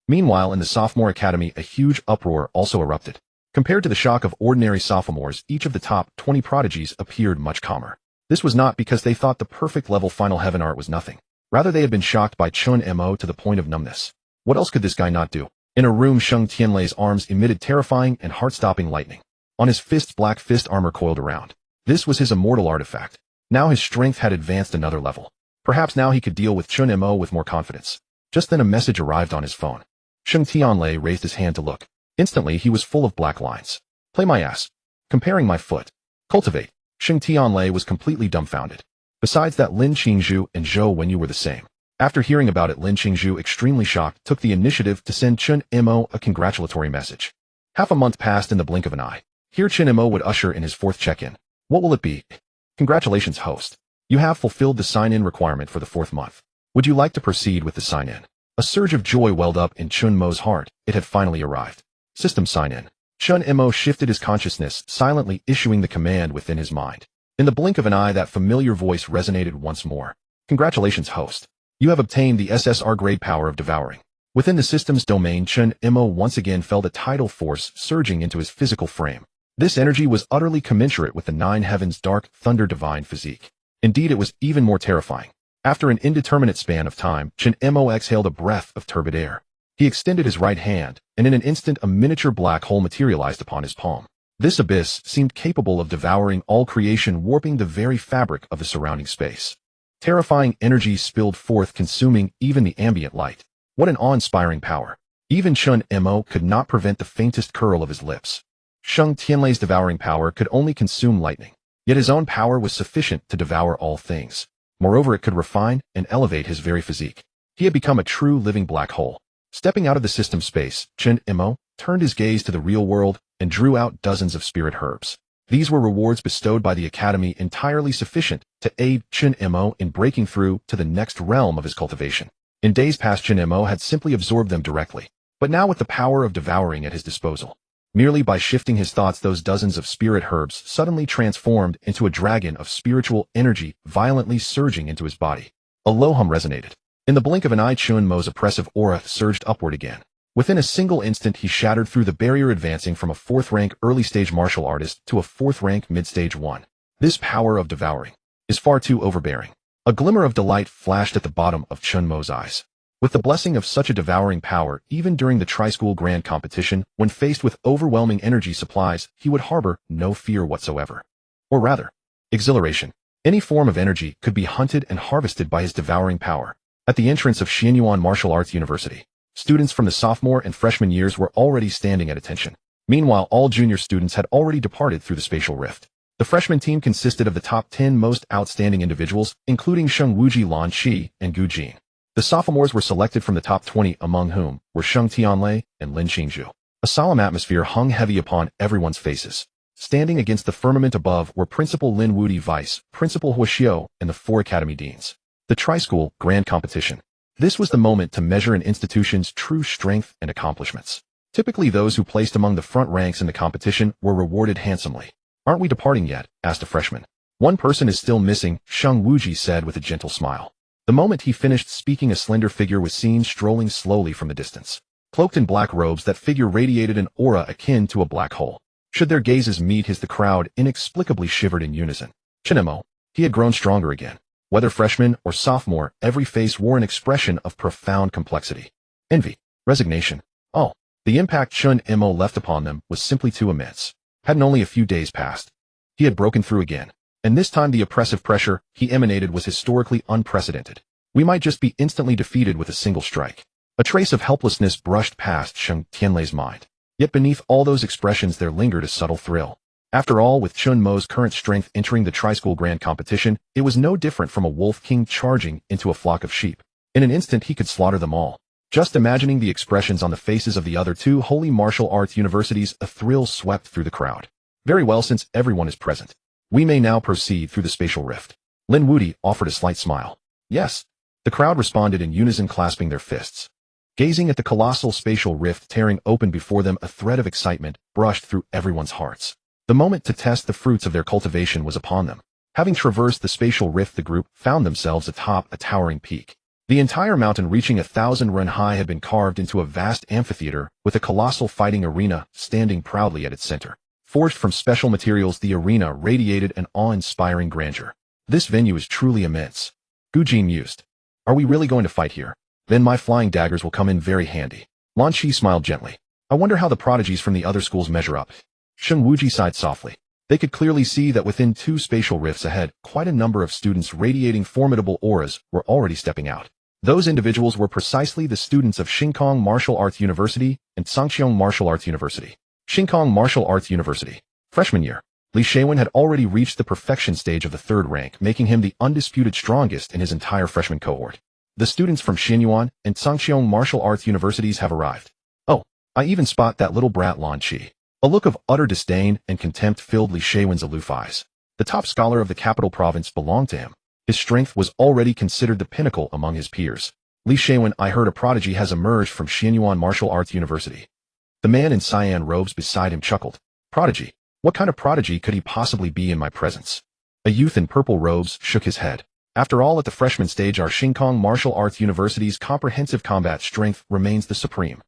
Meanwhile, in the sophomore academy, a huge uproar also erupted. Compared to the shock of ordinary sophomores, each of the top 20 prodigies appeared much calmer. This was not because they thought the perfect level final heaven art was nothing. Rather, they had been shocked by Chen Mo to the point of numbness. What else could this guy not do? In a room, Sheng Tianlei's arms emitted terrifying and heart-stopping lightning. On his fists, black fist armor coiled around. This was his immortal artifact. Now his strength had advanced another level. Perhaps now he could deal with Chen Mo with more confidence. Just then a message arrived on his phone. Sheng Tianlei raised his hand to look. Instantly he was full of black lines. Play my ass. Comparing my foot. Cultivate. Sheng Tianlei was completely dumbfounded. Besides that, Lin Qingzhu and Zhou Wenyu were the same. After hearing about it, Lin Qingzhu, extremely shocked, took the initiative to send Chen Mo a congratulatory message. Half a month passed in the blink of an eye. Here Chen Mo would usher in his fourth check-in. What will it be? Congratulations, host. You have fulfilled the sign-in requirement for the 4th month. Would you like to proceed with the sign-in? A surge of joy welled up in Chen Mo's heart. It had finally arrived. System sign-in. Chen Mo shifted his consciousness, silently issuing the command within his mind. In the blink of an eye, that familiar voice resonated once more. Congratulations, host. You have obtained the SSR grade power of devouring. Within the system's domain, Chen Mo once again felt a tidal force surging into his physical frame. This energy was utterly commensurate with the 9 heavens' dark, thunder divine physique. Indeed, it was even more terrifying. After an indeterminate span of time, Chen Mo exhaled a breath of turbid air. He extended his right hand, and in an instant a miniature black hole materialized upon his palm. This abyss seemed capable of devouring all creation, warping the very fabric of the surrounding space. Terrifying energy spilled forth, consuming even the ambient light. What an awe-inspiring power. Even Chen Mo could not prevent the faintest curl of his lips. Sheng Tianlei's devouring power could only consume lightning, yet his own power was sufficient to devour all things. Moreover, it could refine and elevate his very physique. He had become a true living black hole. Stepping out of the system space, Chen Mo turned his gaze to the real world and drew out dozens of spirit herbs. These were rewards bestowed by the Academy, entirely sufficient to aid Chen Mo in breaking through to the next realm of his cultivation. In days past, Chen Mo had simply absorbed them directly, but now with the power of devouring at his disposal. Merely by shifting his thoughts, those dozens of spirit herbs suddenly transformed into a dragon of spiritual energy, violently surging into his body. A low hum resonated. In the blink of an eye, Chen Mo's oppressive aura surged upward again. Within a single instant, he shattered through the barrier, advancing from a 4th-rank early-stage martial artist to a 4th-rank mid-stage one. This power of devouring is far too overbearing. A glimmer of delight flashed at the bottom of Chen Mo's eyes. With the blessing of such a devouring power, even during the Tri-School Grand Competition, when faced with overwhelming energy supplies, he would harbor no fear whatsoever. Or rather, exhilaration. Any form of energy could be hunted and harvested by his devouring power. At the entrance of Xianyuan Martial Arts University, students from the sophomore and freshman years were already standing at attention. Meanwhile, all junior students had already departed through the spatial rift. The freshman team consisted of the top 10 most outstanding individuals, including Sheng Wuji, Lan Qi, and Gu Jin. The sophomores were selected from the top 20, among whom were Sheng Tianlei and Lin Qingzhu. A solemn atmosphere hung heavy upon everyone's faces. Standing against the firmament above were Principal Lin Wudi, Vice Principal Hua Xiu, and the 4 academy deans. The Tri-School Grand Competition. This was the moment to measure an institution's true strength and accomplishments. Typically, those who placed among the front ranks in the competition were rewarded handsomely. Aren't we departing yet? Asked a freshman. One person is still missing, Sheng Wuji said with a gentle smile. The moment he finished speaking, a slender figure was seen strolling slowly from the distance. Cloaked in black robes, that figure radiated an aura akin to a black hole. Should their gazes meet his, the crowd inexplicably shivered in unison. Chen Mo. He had grown stronger again. Whether freshman or sophomore, every face wore an expression of profound complexity. Envy. Resignation. Oh, the impact Chen Mo left upon them was simply too immense. Hadn't only a few days passed. He had broken through again. And this time the oppressive pressure he emanated was historically unprecedented. We might just be instantly defeated with a single strike. A trace of helplessness brushed past Sheng Tianlei's mind. Yet beneath all those expressions there lingered a subtle thrill. After all, with Chen Mo's current strength entering the Tri-School Grand Competition, it was no different from a wolf king charging into a flock of sheep. In an instant he could slaughter them all. Just imagining the expressions on the faces of the other 2 holy martial arts universities, a thrill swept through the crowd. Very well, since everyone is present, we may now proceed through the spatial rift. Lin Wudi offered a slight smile. Yes. The crowd responded in unison, clasping their fists. Gazing at the colossal spatial rift tearing open before them, a thread of excitement brushed through everyone's hearts. The moment to test the fruits of their cultivation was upon them. Having traversed the spatial rift, the group found themselves atop a towering peak. The entire mountain, reaching 1,000 ren high, had been carved into a vast amphitheater with a colossal fighting arena standing proudly at its center. Forged from special materials, the arena radiated an awe-inspiring grandeur. This venue is truly immense. Gu Jin mused. Are we really going to fight here? Then my flying daggers will come in very handy. Lan Qi smiled gently. I wonder how the prodigies from the other schools measure up. Sheng Wuji sighed softly. They could clearly see that within 2 spatial rifts ahead, quite a number of students radiating formidable auras were already stepping out. Those individuals were precisely the students of Xingkong Martial Arts University and Sangqiong Martial Arts University. Xingkong Martial Arts University. Freshman year. Li Shaywin had already reached the perfection stage of the 3rd rank, making him the undisputed strongest in his entire freshman cohort. The students from Xinyuan and Sangqiong Martial Arts Universities have arrived. Oh, I even spot that little brat Lan Qi. A look of utter disdain and contempt filled Li Shaywin's aloof eyes. The top scholar of the capital province belonged to him. His strength was already considered the pinnacle among his peers. Li Shaywin, I heard a prodigy has emerged from Xinyuan Martial Arts University. The man in cyan robes beside him chuckled. Prodigy? What kind of prodigy could he possibly be in my presence? A youth in purple robes shook his head. After all, at the freshman stage, our Xingkong Martial Arts University's comprehensive combat strength remains the supreme.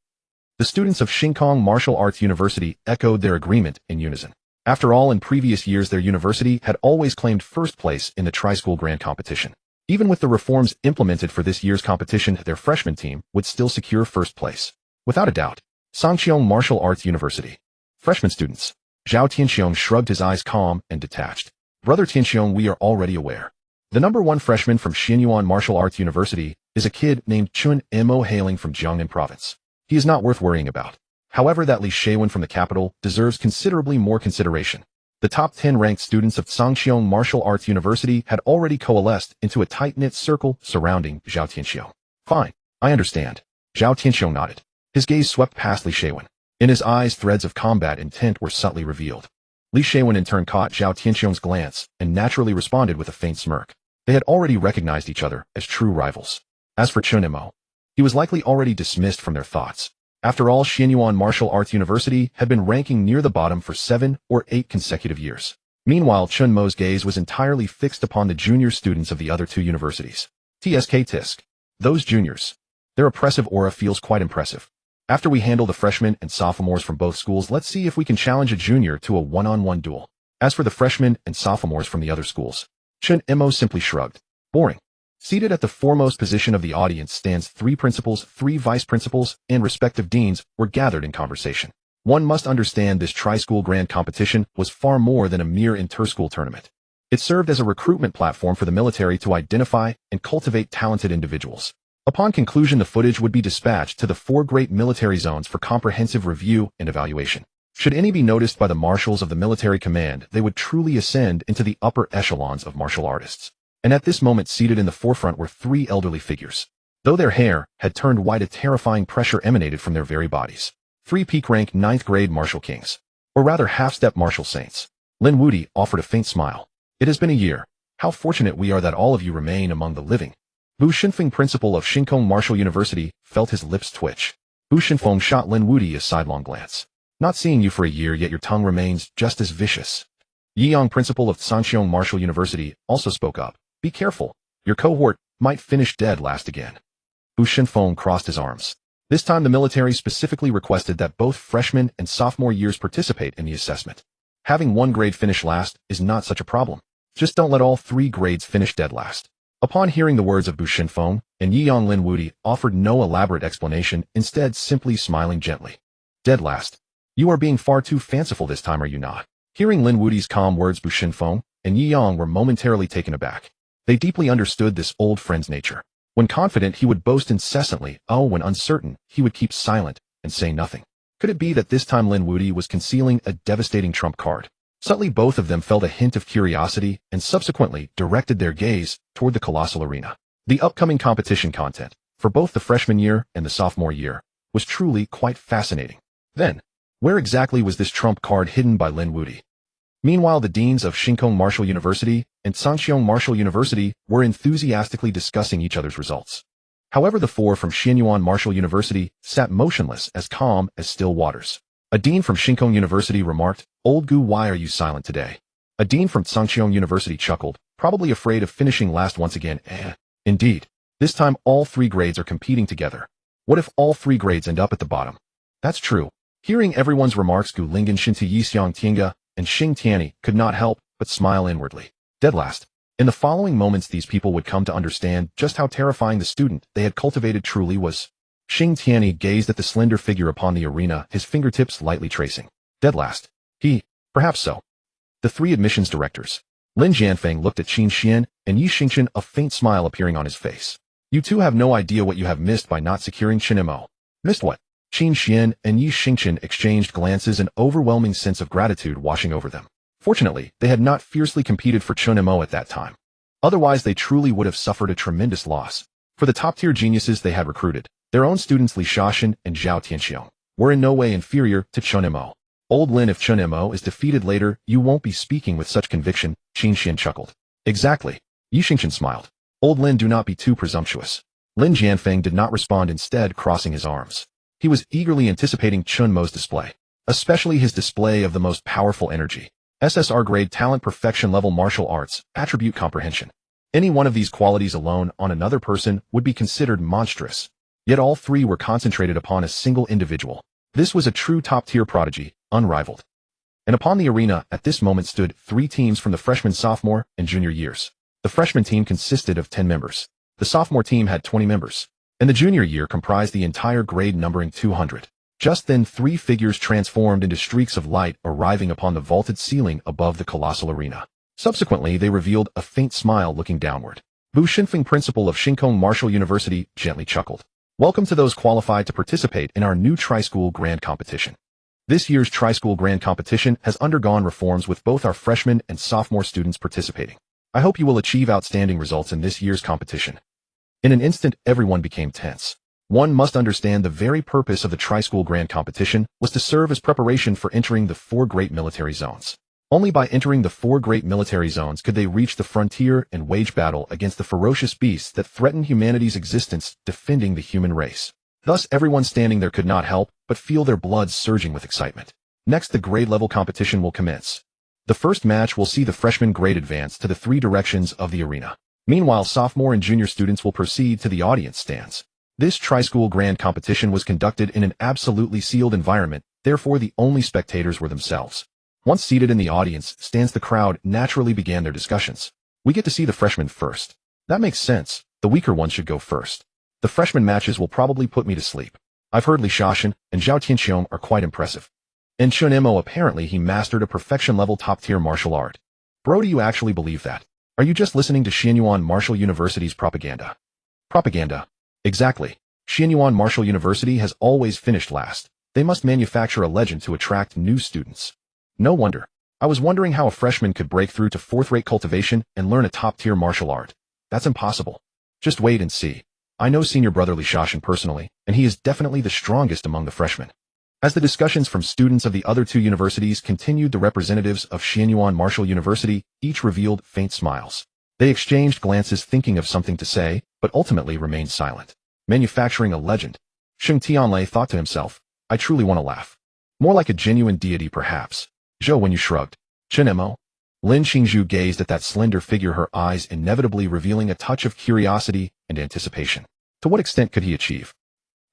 The students of Xingkong Martial Arts University echoed their agreement in unison. After all, in previous years their university had always claimed first place in the tri-school grand competition. Even with the reforms implemented for this year's competition, their freshman team would still secure first place. Without a doubt. Sangqiong Martial Arts University. Freshman students. Zhao Tianxiong shrugged his eyes calm and detached. Brother Tianxiong, we are already aware. The number 1 freshman from Xinyuan Martial Arts University is a kid named Chen Mo hailing from Jiangnan Province. He is not worth worrying about. However, that Li Shaywin from the capital deserves considerably more consideration. The top 10 ranked students of Sangqiong Martial Arts University had already coalesced into a tight-knit circle surrounding Zhao Tianxiong. Fine, I understand. Zhao Tianxiong nodded. His gaze swept past Li Shaywin. In his eyes, threads of combat intent were subtly revealed. Li Shaywin in turn caught Zhao Tianxiong's glance and naturally responded with a faint smirk. They had already recognized each other as true rivals. As for Chen Mo, he was likely already dismissed from their thoughts. After all, Xinyuan Martial Arts University had been ranking near the bottom for 7 or 8 consecutive years. Meanwhile, Chen Mo's gaze was entirely fixed upon the junior students of the other 2 universities. Tisk. Those juniors. Their oppressive aura feels quite impressive. After we handle the freshmen and sophomores from both schools, let's see if we can challenge a junior to a one-on-one duel. As for the freshmen and sophomores from the other schools, Chen Mo simply shrugged. Boring. Seated at the foremost position of the audience stands 3 principals, 3 vice principals, and respective deans were gathered in conversation. One must understand this tri-school grand competition was far more than a mere inter-school tournament. It served as a recruitment platform for the military to identify and cultivate talented individuals. Upon conclusion, the footage would be dispatched to the 4 great military zones for comprehensive review and evaluation. Should any be noticed by the marshals of the military command, they would truly ascend into the upper echelons of martial artists. And at this moment, seated in the forefront were 3 elderly figures. Though their hair had turned white, a terrifying pressure emanated from their very bodies. 3 peak-rank 9th grade martial kings. Or rather half-step martial saints. Lin Wudi offered a faint smile. It has been a year. How fortunate we are that all of you remain among the living. Bu Xinfeng, principal of Xingkong Martial University, felt his lips twitch. Bu Xinfeng shot Lin Wudi a sidelong glance. Not seeing you for a year, yet your tongue remains just as vicious. Yi Yang, principal of Sangqiong Martial University, also spoke up. Be careful. Your cohort might finish dead last again. Bu Xinfeng crossed his arms. This time the military specifically requested that both freshman and sophomore years participate in the assessment. Having 1 grade finish last is not such a problem. Just don't let all 3 grades finish dead last. Upon hearing the words of Bu Xinfeng, and Yi Yang, Lin Wudi offered no elaborate explanation, instead simply smiling gently. Dead last. You are being far too fanciful this time, are you not? Hearing Lin Wudi's calm words, Bu Xinfeng and Yi Yang were momentarily taken aback. They deeply understood this old friend's nature. When confident, he would boast incessantly. Oh, when uncertain, he would keep silent and say nothing. Could it be that this time Lin Wudi was concealing a devastating trump card? Subtly, both of them felt a hint of curiosity and subsequently directed their gaze toward the colossal arena. The upcoming competition content, for both the freshman year and the sophomore year, was truly quite fascinating. Then, where exactly was this trump card hidden by Lin Wudi? Meanwhile, the deans of Xingkong Martial University and Sangqiong Martial University were enthusiastically discussing each other's results. However, the 4 from Xinyuan Martial University sat motionless, as calm as still waters. A dean from Xingkong University remarked, "Old Gu, why are you silent today?" A dean from Sangqiong University chuckled, probably afraid of finishing last once again. Indeed. This time all 3 grades are competing together. What if all 3 grades end up at the bottom? That's true. Hearing everyone's remarks, Gu Lingen, Shinti Yixiang Tiange, and Xing Tianyi could not help but smile inwardly. Dead last. In the following moments, these people would come to understand just how terrifying the student they had cultivated truly was. Xing Tianyi gazed at the slender figure upon the arena, his fingertips lightly tracing. Dead last. Perhaps so. The three admissions directors. Lin Jianfeng looked at Qin Xian and Yi Xingchen, a faint smile appearing on his face. You two have no idea what you have missed by not securing Chen Mo. Missed what? Qin Xian and Yi Xingchen exchanged glances, an overwhelming sense of gratitude washing over them. Fortunately, they had not fiercely competed for Chen Mo at that time. Otherwise, they truly would have suffered a tremendous loss. For the top-tier geniuses they had recruited, their own students Li Shaoxin and Zhao Tianxiong were in no way inferior to Chen Mo. Old Lin, if Chen Mo is defeated later, you won't be speaking with such conviction, Qin Xian chuckled. Exactly. Yi Xingchen smiled. Old Lin, do not be too presumptuous. Lin Jianfeng did not respond, instead crossing his arms. He was eagerly anticipating Chen Mo's display, especially his display of the most powerful energy. SSR grade talent, perfection level martial arts, attribute comprehension. Any one of these qualities alone on another person would be considered monstrous. Yet all three were concentrated upon a single individual. This was a true top-tier prodigy, unrivaled. And upon the arena at this moment stood three teams from the freshman, sophomore, and junior years. The freshman team consisted of 10 members. The sophomore team had 20 members. And the junior year comprised the entire grade, numbering 200. Just then, three figures transformed into streaks of light, arriving upon the vaulted ceiling above the colossal arena. Subsequently, they revealed a faint smile looking downward. Bu Xinfeng, principal of Xingkong Martial University, gently chuckled. Welcome to those qualified to participate in our new Tri-School Grand Competition. This year's Tri-School Grand Competition has undergone reforms with both our freshman and sophomore students participating. I hope you will achieve outstanding results in this year's competition. In an instant, everyone became tense. One must understand the very purpose of the Tri-School Grand Competition was to serve as preparation for entering the 4 great military zones. Only by entering the 4 great military zones could they reach the frontier and wage battle against the ferocious beasts that threaten humanity's existence, defending the human race. Thus, everyone standing there could not help but feel their blood surging with excitement. Next, the grade-level competition will commence. The first match will see the freshman grade advance to the 3 directions of the arena. Meanwhile, sophomore and junior students will proceed to the audience stands. This Tri-School Grand Competition was conducted in an absolutely sealed environment, therefore the only spectators were themselves. Once seated in the audience stands, the crowd naturally began their discussions. We get to see the freshmen first. That makes sense. The weaker ones should go first. The freshman matches will probably put me to sleep. I've heard Li Shaoxin and Zhao Tianxiong are quite impressive. And Chen Mo, apparently he mastered a perfection-level top-tier martial art. Bro, do you actually believe that? Are you just listening to Jiangnan Martial University's propaganda? Propaganda. Exactly. Jiangnan Martial University has always finished last. They must manufacture a legend to attract new students. No wonder. I was wondering how a freshman could break through to 4th-rate cultivation and learn a top-tier martial art. That's impossible. Just wait and see. I know senior brother Li Shaoxin personally, and he is definitely the strongest among the freshmen. As the discussions from students of the other 2 universities continued, the representatives of Jiangnan Martial University each revealed faint smiles. They exchanged glances, thinking of something to say, but ultimately remained silent. Manufacturing a legend. Sheng Tianlei thought to himself, I truly want to laugh. More like a genuine deity, perhaps. Zhou Wenyu shrugged. Chen Mo? Lin Qingzhu gazed at that slender figure, her eyes inevitably revealing a touch of curiosity and anticipation. To what extent could he achieve?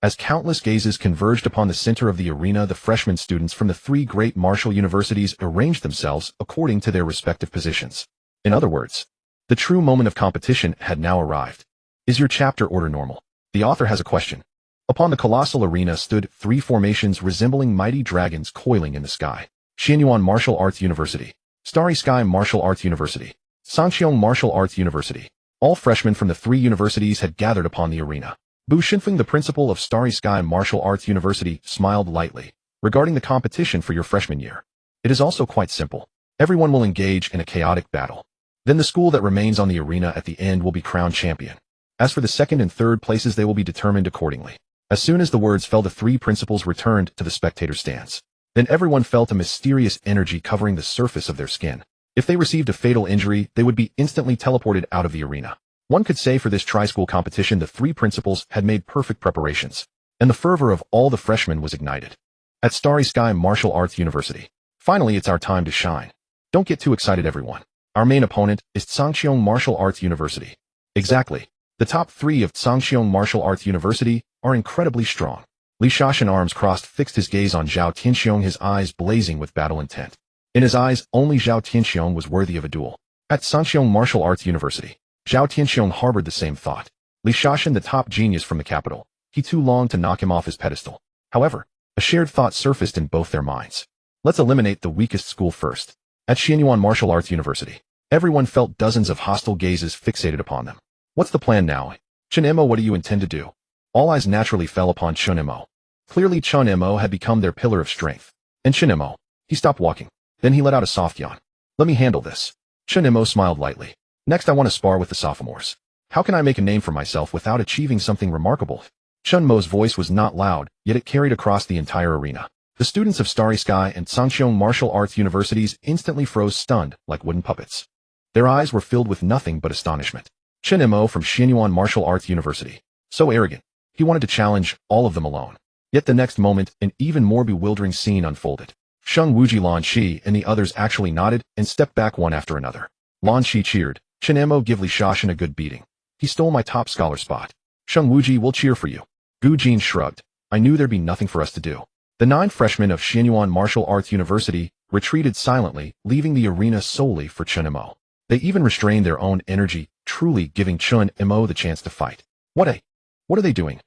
As countless gazes converged upon the center of the arena, the freshman students from the 3 great martial universities arranged themselves according to their respective positions. In other words, the true moment of competition had now arrived. Is your chapter order normal? The author has a question. Upon the colossal arena stood 3 formations resembling mighty dragons coiling in the sky. Jiangnan Martial Arts University, Starry Sky Martial Arts University, Sangqiong Martial Arts University. All freshmen from the 3 universities had gathered upon the arena. Bu Xinfeng, the principal of Starry Sky Martial Arts University, smiled lightly. Regarding the competition for your freshman year, it is also quite simple. Everyone will engage in a chaotic battle. Then the school that remains on the arena at the end will be crowned champion. As for the 2nd and 3rd places, they will be determined accordingly. As soon as the words fell, the 3 principals returned to the spectator stands. Then everyone felt a mysterious energy covering the surface of their skin. If they received a fatal injury, they would be instantly teleported out of the arena. One could say for this tri-school competition, the 3 principals had made perfect preparations, and the fervor of all the freshmen was ignited. At Starry Sky Martial Arts University, finally it's our time to shine. Don't get too excited, everyone. Our main opponent is Sangqiong Martial Arts University. Exactly. The top 3 of Sangqiong Martial Arts University are incredibly strong. Li Shaoxin, arms crossed, fixed his gaze on Zhao Tianxiong, his eyes blazing with battle intent. In his eyes, only Zhao Tianxiong was worthy of a duel. At Sangqiong Martial Arts University, Zhao Tianxiong harbored the same thought. Li Shaoxin, the top genius from the capital, he too longed to knock him off his pedestal. However, a shared thought surfaced in both their minds. Let's eliminate the weakest school first. At Xianyuan Martial Arts University, everyone felt dozens of hostile gazes fixated upon them. What's the plan now? Chen Mo, what do you intend to do? All eyes naturally fell upon Chen Mo. Clearly Chen Mo had become their pillar of strength. And Chen Mo, he stopped walking. Then he let out a soft yawn. Let me handle this. Chen Mo smiled lightly. Next I want to spar with the sophomores. How can I make a name for myself without achieving something remarkable? Chen Mo's voice was not loud, yet it carried across the entire arena. The students of Starry Sky and Sangxiong Martial Arts Universities instantly froze stunned, like wooden puppets. Their eyes were filled with nothing but astonishment. Chen Mo from Xianyuan Martial Arts University. So arrogant. He wanted to challenge all of them alone. Yet the next moment, an even more bewildering scene unfolded. Sheng Wuji, Lan Shi, and the others actually nodded and stepped back one after another. Lan Shi cheered. Chen Mo, give Li Shashan a good beating. He stole my top scholar spot. Sheng Wuji will cheer for you. Gu Jin shrugged. I knew there'd be nothing for us to do. The 9 freshmen of Xianyuan Martial Arts University retreated silently, leaving the arena solely for Chen Mo. They even restrained their own energy, truly giving Chen Mo the chance to fight. What are they doing?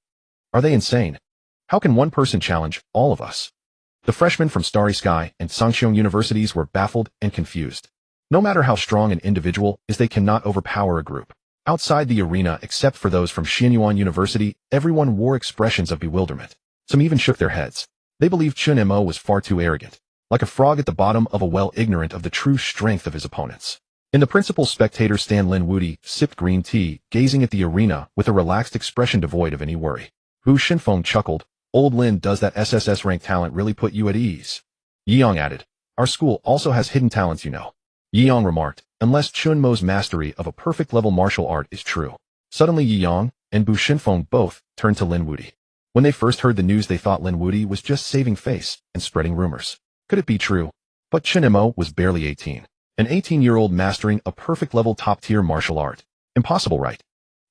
Are they insane? How can one person challenge all of us? The freshmen from Starry Sky and Sangxiong Universities were baffled and confused. No matter how strong an individual is, they cannot overpower a group. Outside the arena, except for those from Xianyuan University, everyone wore expressions of bewilderment. Some even shook their heads. They believed Chen Mo was far too arrogant, like a frog at the bottom of a well, ignorant of the true strength of his opponents. In the principal spectator stand, Lin Wudi sipped green tea, gazing at the arena with a relaxed expression devoid of any worry. Wu Shinfeng chuckled. Old Lin, does that SSS rank talent really put you at ease? Yiyang added. Our school also has hidden talents, you know. Yiyang remarked, unless Chen Mo's mastery of a perfect level martial art is true. Suddenly Yiyang and Bu Shinfeng both turned to Lin Wudi. When they first heard the news, they thought Lin Wudi was just saving face and spreading rumors. Could it be true? But Chen Mo was barely 18. An 18-year-old mastering a perfect level top-tier martial art. Impossible, right?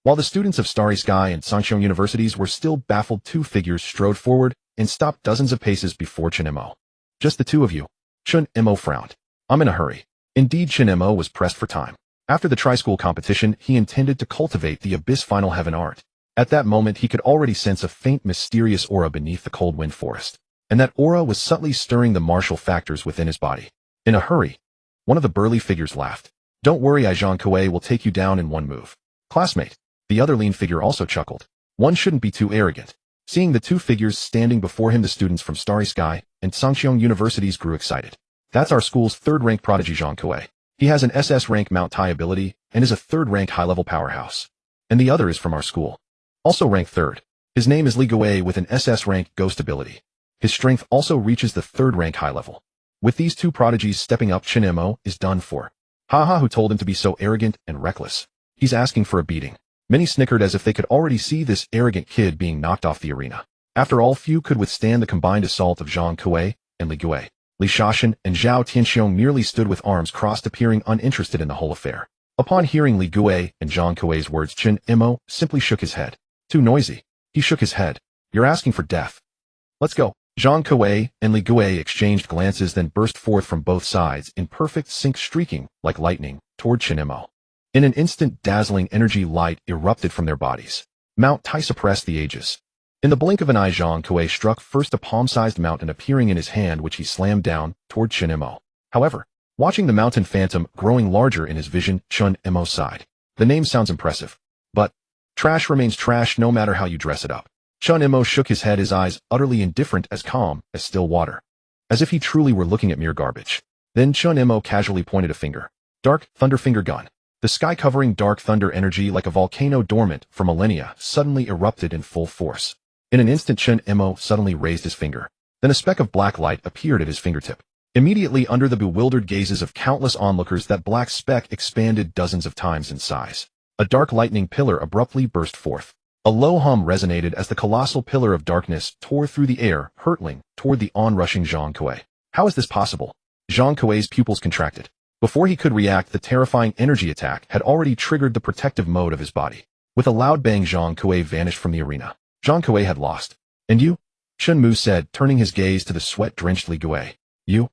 While the students of Starry Sky and Sangxiong Universities were still baffled, 2 figures strode forward and stopped dozens of paces before Chen Mo. Just the 2 of you? Chen Mo frowned. I'm in a hurry. Indeed, Chen Mo was pressed for time. After the tri-school competition, he intended to cultivate the Abyss Final Heaven art. At that moment, he could already sense a faint, mysterious aura beneath the cold wind forest. And that aura was subtly stirring the martial factors within his body. In a hurry. One of the burly figures laughed. Don't worry, Zhang Kuei will take you down in one move. Classmate. The other lean figure also chuckled. One shouldn't be too arrogant. Seeing the 2 figures standing before him, the students from Starry Sky and Sangxiong Universities grew excited. That's our school's 3rd-ranked prodigy, Zhang Kuei. He has an SS rank Mount Tai ability and is a 3rd-ranked high-level powerhouse. And the other is from our school. Also ranked 3rd. His name is Li Guei with an SS rank Ghost ability. His strength also reaches the 3rd rank high level. With these 2 prodigies stepping up, Chen Mo is done for. Haha, who told him to be so arrogant and reckless? He's asking for a beating. Many snickered as if they could already see this arrogant kid being knocked off the arena. After all, few could withstand the combined assault of Zhang Kuei and Li Guei. Li Shashan and Zhao Tianxiong merely stood with arms crossed, appearing uninterested in the whole affair. Upon hearing Li Guei and Zhang Kuei's words, Chen Mo simply shook his head. Too noisy. He shook his head. You're asking for death. Let's go. Zhang Kuei and Li Guei exchanged glances, then burst forth from both sides in perfect sync, streaking like lightning toward Chen Mo. In an instant, dazzling energy light erupted from their bodies. Mount Tai suppressed the ages. In the blink of an eye, Zhang Kuei struck first a palm-sized mountain appearing in his hand, which he slammed down toward Chen Mo. However, watching the mountain phantom growing larger in his vision, Chen Mo sighed. The name sounds impressive, but trash remains trash no matter how you dress it up. Chen Mo shook his head, his eyes utterly indifferent, as calm as still water, as if he truly were looking at mere garbage. Then Chen Mo casually pointed a finger. Dark Thunder Finger Gun. The sky-covering dark thunder energy, like a volcano dormant for millennia, suddenly erupted in full force. In an instant, Chen Mo suddenly raised his finger. Then a speck of black light appeared at his fingertip. Immediately, under the bewildered gazes of countless onlookers, that black speck expanded dozens of times in size. A dark lightning pillar abruptly burst forth. A low hum resonated as the colossal pillar of darkness tore through the air, hurtling toward the onrushing Zhang Kuei. How is this possible? Zhang Kuei's pupils contracted. Before he could react, the terrifying energy attack had already triggered the protective mode of his body. With a loud bang, Zhang Kuei vanished from the arena. Zhang Kuei had lost. And you? Chen Mo said, turning his gaze to the sweat-drenched Li Guei. You?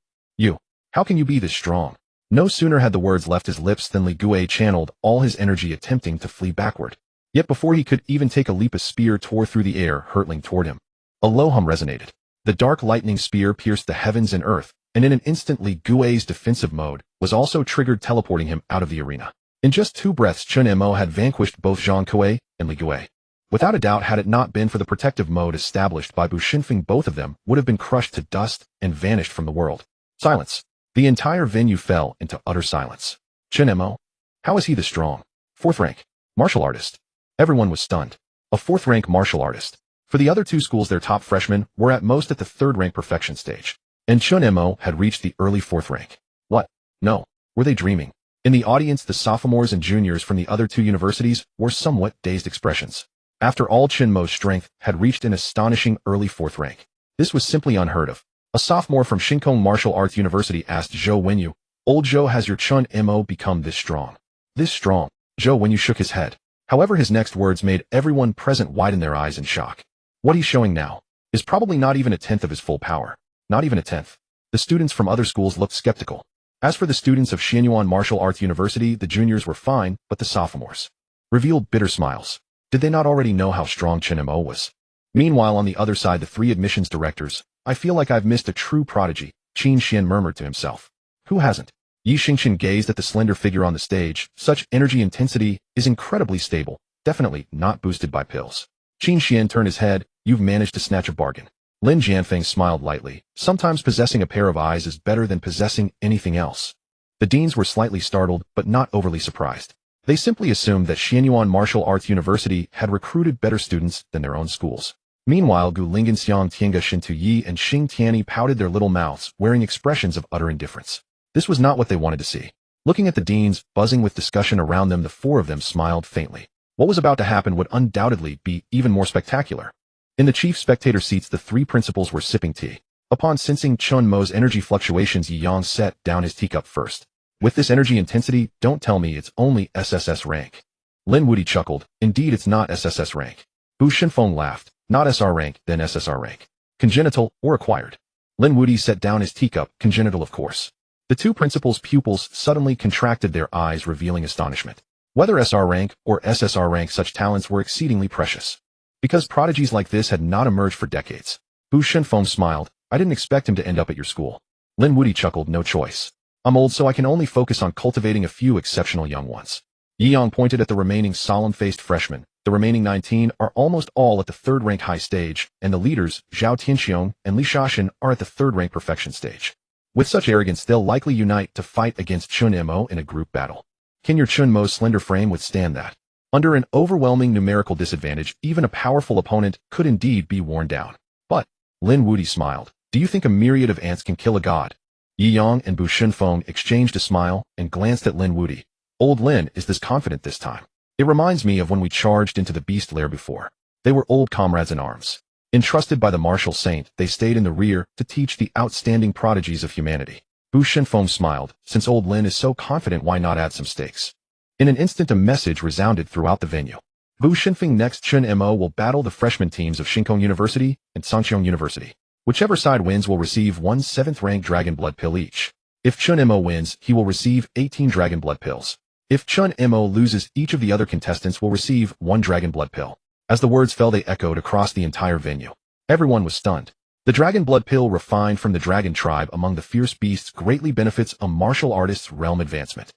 How can you be this strong? No sooner had the words left his lips than Li Guei channeled all his energy, attempting to flee backward. Yet before he could even take a leap, a spear tore through the air, hurtling toward him. A low hum resonated. The dark lightning spear pierced the heavens and earth, and in an instant Li Gui's defensive mode was also triggered, teleporting him out of the arena. In just 2 breaths, Chen Mo had vanquished both Zhang Kuei and Li Gui. Without a doubt, had it not been for the protective mode established by Bu Xinfeng, both of them would have been crushed to dust and vanished from the world. Silence. The entire venue fell into utter silence. Chen Mo? How is he this strong? 4th rank. Martial artist. Everyone was stunned. A 4th rank martial artist. For the other 2 schools, their top freshmen were at most at the 3rd rank perfection stage. And Chen Mo had reached the early 4th rank. What? No. Were they dreaming? In the audience, the sophomores and juniors from the other 2 universities wore somewhat dazed expressions. After all, Chen Mo's strength had reached an astonishing early 4th rank. This was simply unheard of. A sophomore from Shinkong Martial Arts University asked Zhou Wenyu, "Old Zhou, has your Chen Mo become this strong?" This strong? Zhou Wenyu shook his head. However, his next words made everyone present widen their eyes in shock. What he's showing now is probably not even a 10th of his full power. Not even a 10th. The students from other schools looked skeptical. As for the students of Xianyuan Martial Arts University, the juniors were fine, but the sophomores revealed bitter smiles. Did they not already know how strong Chen Mo was? Meanwhile, on the other side, the 3 admissions directors, "I feel like I've missed a true prodigy," Qin Xian murmured to himself. Who hasn't? Yi Xingqian gazed at the slender figure on the stage. Such energy intensity is incredibly stable, definitely not boosted by pills. Qin Xian turned his head. "You've managed to snatch a bargain." Lin Jianfeng smiled lightly. Sometimes possessing a pair of eyes is better than possessing anything else. The deans were slightly startled, but not overly surprised. They simply assumed that Xianyuan Martial Arts University had recruited better students than their own schools. Meanwhile, Gu Lingenxiang, Tiange Shintuyi, and Xing Tianyi pouted their little mouths, wearing expressions of utter indifference. This was not what they wanted to see. Looking at the deans, buzzing with discussion around them, the 4 of them smiled faintly. What was about to happen would undoubtedly be even more spectacular. In the chief spectator seats, the 3 principals were sipping tea. Upon sensing Chen Mo's energy fluctuations, Yi Yang set down his teacup first. With this energy intensity, don't tell me it's only SSS rank. Lin Wudi chuckled. Indeed, it's not SSS rank. Bu Xinfeng laughed. Not SR rank, then SSR rank. Congenital or acquired. Lin Wudi set down his teacup. Congenital, of course. The 2 principals' pupils suddenly contracted their eyes, revealing astonishment. Whether SR rank or SSR rank, such talents were exceedingly precious. Because prodigies like this had not emerged for decades. Bu Xinfeng smiled. I didn't expect him to end up at your school. Lin Wudi chuckled. No choice. I'm old, so I can only focus on cultivating a few exceptional young ones. Yi Yang pointed at the remaining solemn-faced freshmen. The remaining 19 are almost all at the 3rd rank high stage, and the leaders, Zhao Tianxiong and Li Shaxin, are at the 3rd rank perfection stage. With such arrogance, they'll likely unite to fight against Chen Mo in a group battle. Can your Chen Mo's slender frame withstand that? Under an overwhelming numerical disadvantage, even a powerful opponent could indeed be worn down. But, Lin Wudi smiled. Do you think a myriad of ants can kill a god? Yi Yang and Bu Xinfeng exchanged a smile and glanced at Lin Wudi. Old Lin is this confident this time. It reminds me of when we charged into the beast lair before. They were old comrades in arms. Entrusted by the martial saint, they stayed in the rear to teach the outstanding prodigies of humanity. Bu Xinfeng smiled. Since old Lin is so confident, why not add some stakes? In an instant, a message resounded throughout the venue. Bu Xinfeng next. Chen Mo will battle the freshman teams of Shinkong University and Sangqiong University. Whichever side wins will receive 1 7th rank dragon blood pill each. If Chen Mo wins, he will receive 18 dragon blood pills. If Chen Mo loses, each of the other contestants will receive 1 dragon blood pill. As the words fell, they echoed across the entire venue. Everyone was stunned. The dragon blood pill, refined from the dragon tribe among the fierce beasts, greatly benefits a martial artist's realm advancement.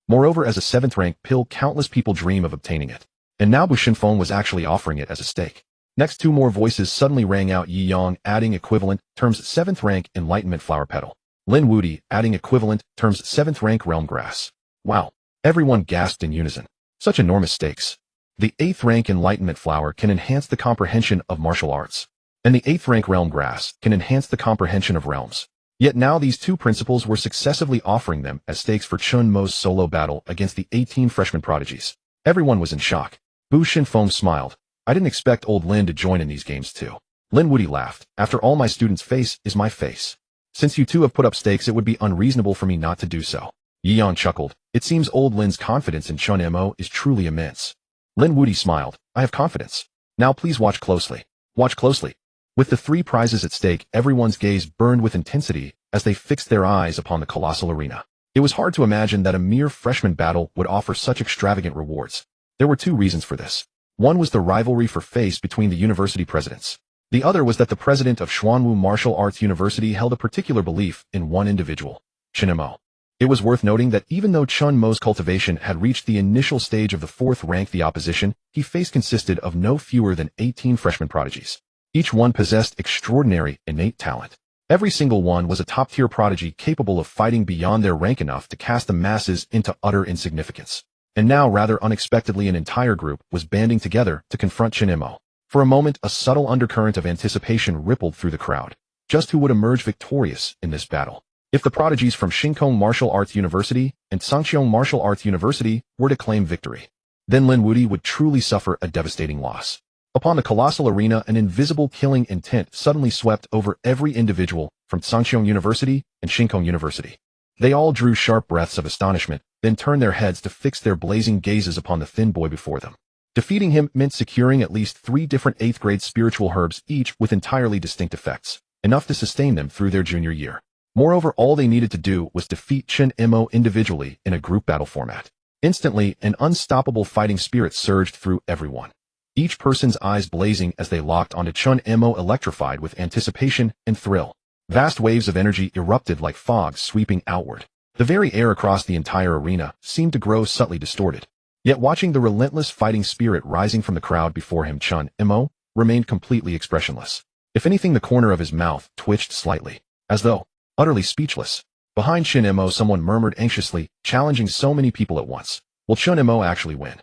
Moreover, as a 7th rank pill, countless people dream of obtaining it. And now Bu Xinfeng was actually offering it as a stake. Next, 2 more voices suddenly rang out. Yi Yang adding equivalent terms 7th rank enlightenment flower petal. Lin Wudi adding equivalent terms 7th rank realm grass. Wow. Everyone gasped in unison. Such enormous stakes. The 8th rank enlightenment flower can enhance the comprehension of martial arts. And the 8th rank realm grass can enhance the comprehension of realms. Yet now these 2 principals were successively offering them as stakes for Chen Mo's solo battle against the 18 freshman prodigies. Everyone was in shock. Bu Xinfeng smiled. I didn't expect old Lin to join in these games too. Lin Wudi laughed. After all, my student's face is my face. Since you 2 have put up stakes, it would be unreasonable for me not to do so. Yi Yang chuckled. It seems old Lin's confidence in Chen Mo is truly immense. Lin Wudi smiled. I have confidence. Now please watch closely. Watch closely. With the 3 prizes at stake, everyone's gaze burned with intensity as they fixed their eyes upon the colossal arena. It was hard to imagine that a mere freshman battle would offer such extravagant rewards. There were 2 reasons for this. One was the rivalry for face between the university presidents. The other was that the president of Xuanwu Martial Arts University held a particular belief in one individual, Chen Mo. It was worth noting that even though Chen Mo's cultivation had reached the initial stage of the fourth rank, the opposition he faced consisted of no fewer than 18 freshman prodigies. Each one possessed extraordinary innate talent. Every single one was a top-tier prodigy capable of fighting beyond their rank enough to cast the masses into utter insignificance. And now, rather unexpectedly, an entire group was banding together to confront Chen Mo. For a moment, a subtle undercurrent of anticipation rippled through the crowd. Just who would emerge victorious in this battle? If the prodigies from Shinkong Martial Arts University and Sangqiong Martial Arts University were to claim victory, then Lin Wuti would truly suffer a devastating loss. Upon the colossal arena, an invisible killing intent suddenly swept over every individual from Sangqiong University and Shinkong University. They all drew sharp breaths of astonishment, then turned their heads to fix their blazing gazes upon the thin boy before them. Defeating him meant securing at least 3 different 8th-grade spiritual herbs, each with entirely distinct effects, enough to sustain them through their junior year. Moreover, all they needed to do was defeat Chen Mo individually in a group battle format. Instantly, an unstoppable fighting spirit surged through everyone. Each person's eyes blazing as they locked onto Chen Mo, electrified with anticipation and thrill. Vast waves of energy erupted like fog sweeping outward. The very air across the entire arena seemed to grow subtly distorted. Yet watching the relentless fighting spirit rising from the crowd before him, Chen Mo remained completely expressionless. If anything, the corner of his mouth twitched slightly, as though utterly speechless. Behind Chen Mo, someone murmured anxiously, challenging so many people at once. Will Chen Mo actually win?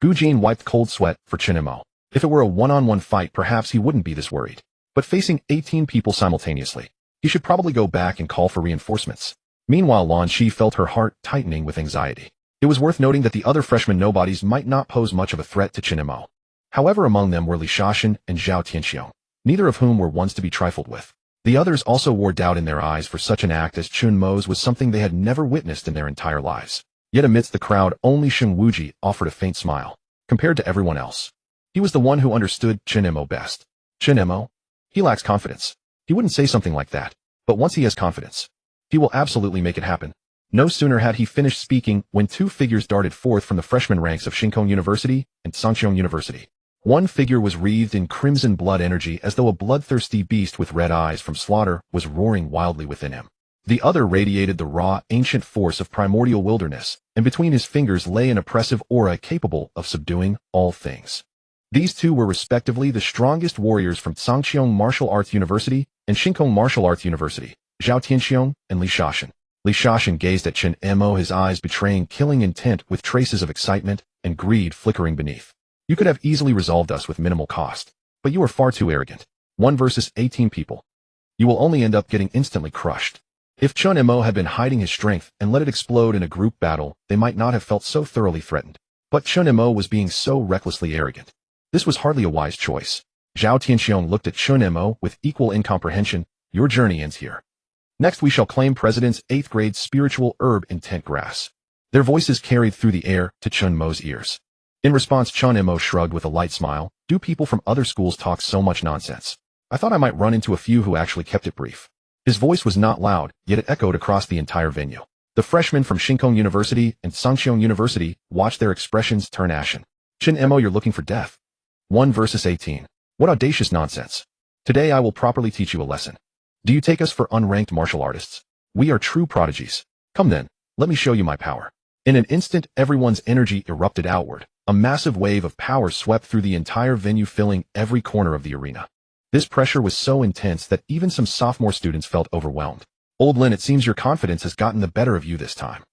Gu Jin wiped cold sweat for Chen Mo. If it were a one-on-one fight, perhaps he wouldn't be this worried. But facing 18 people simultaneously, he should probably go back and call for reinforcements. Meanwhile, Lan Shi felt her heart tightening with anxiety. It was worth noting that the other freshman nobodies might not pose much of a threat to Chen Mo. However, among them were Li Shashan and Zhao Tianxiong, neither of whom were ones to be trifled with. The others also wore doubt in their eyes, for such an act as Chen Mo's was something they had never witnessed in their entire lives. Yet amidst the crowd, only Sheng Wuji offered a faint smile. Compared to everyone else, he was the one who understood Chen Mo best. Chen Mo? He lacks confidence. He wouldn't say something like that. But once he has confidence, he will absolutely make it happen. No sooner had he finished speaking when 2 figures darted forth from the freshman ranks of Shinkong University and Sangqiong University. One figure was wreathed in crimson blood energy, as though a bloodthirsty beast with red eyes from slaughter was roaring wildly within him. The other radiated the raw, ancient force of primordial wilderness, and between his fingers lay an oppressive aura capable of subduing all things. These 2 were respectively the strongest warriors from Sangqiong Martial Arts University and Shinkong Martial Arts University, Zhao Tianxiong and Li Shashan. Li Shashan gazed at Chen Mo, his eyes betraying killing intent with traces of excitement and greed flickering beneath. You could have easily resolved us with minimal cost, but you are far too arrogant. 1 versus 18 people. You will only end up getting instantly crushed. If Chen Mo had been hiding his strength and let it explode in a group battle, they might not have felt so thoroughly threatened. But Chen Mo was being so recklessly arrogant. This was hardly a wise choice. Zhao Tianxiong looked at Chen Mo with equal incomprehension. Your journey ends here. Next we shall claim President's 8th grade spiritual herb, intent grass. Their voices carried through the air to Chen Mo's ears. In response, Chen Mo shrugged with a light smile. Do people from other schools talk so much nonsense? I thought I might run into a few who actually kept it brief. His voice was not loud, yet it echoed across the entire venue. The freshmen from Shinkong University and Sangqiong University watched their expressions turn ashen. Chen Mo, you're looking for death. 1 versus 18. What audacious nonsense. Today I will properly teach you a lesson. Do you take us for unranked martial artists? We are true prodigies. Come then, let me show you my power. In an instant, everyone's energy erupted outward. A massive wave of power swept through the entire venue, filling every corner of the arena. This pressure was so intense that even some sophomore students felt overwhelmed. Old Lin, it seems your confidence has gotten the better of you this time.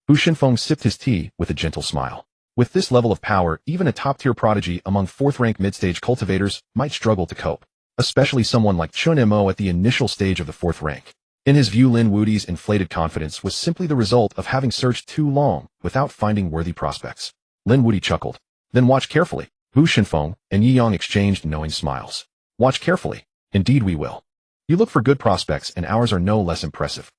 Hu Shinfeng sipped his tea with a gentle smile. With this level of power, even a top-tier prodigy among 4th-rank mid-stage cultivators might struggle to cope, especially someone like Chen Mo at the initial stage of the 4th rank. In his view, Lin Wuti's inflated confidence was simply the result of having searched too long without finding worthy prospects. Lin Wuti chuckled. Then watch carefully. Hu Shinfeng and Yi Yang exchanged knowing smiles. Watch carefully. Indeed we will. You look for good prospects, and ours are no less impressive.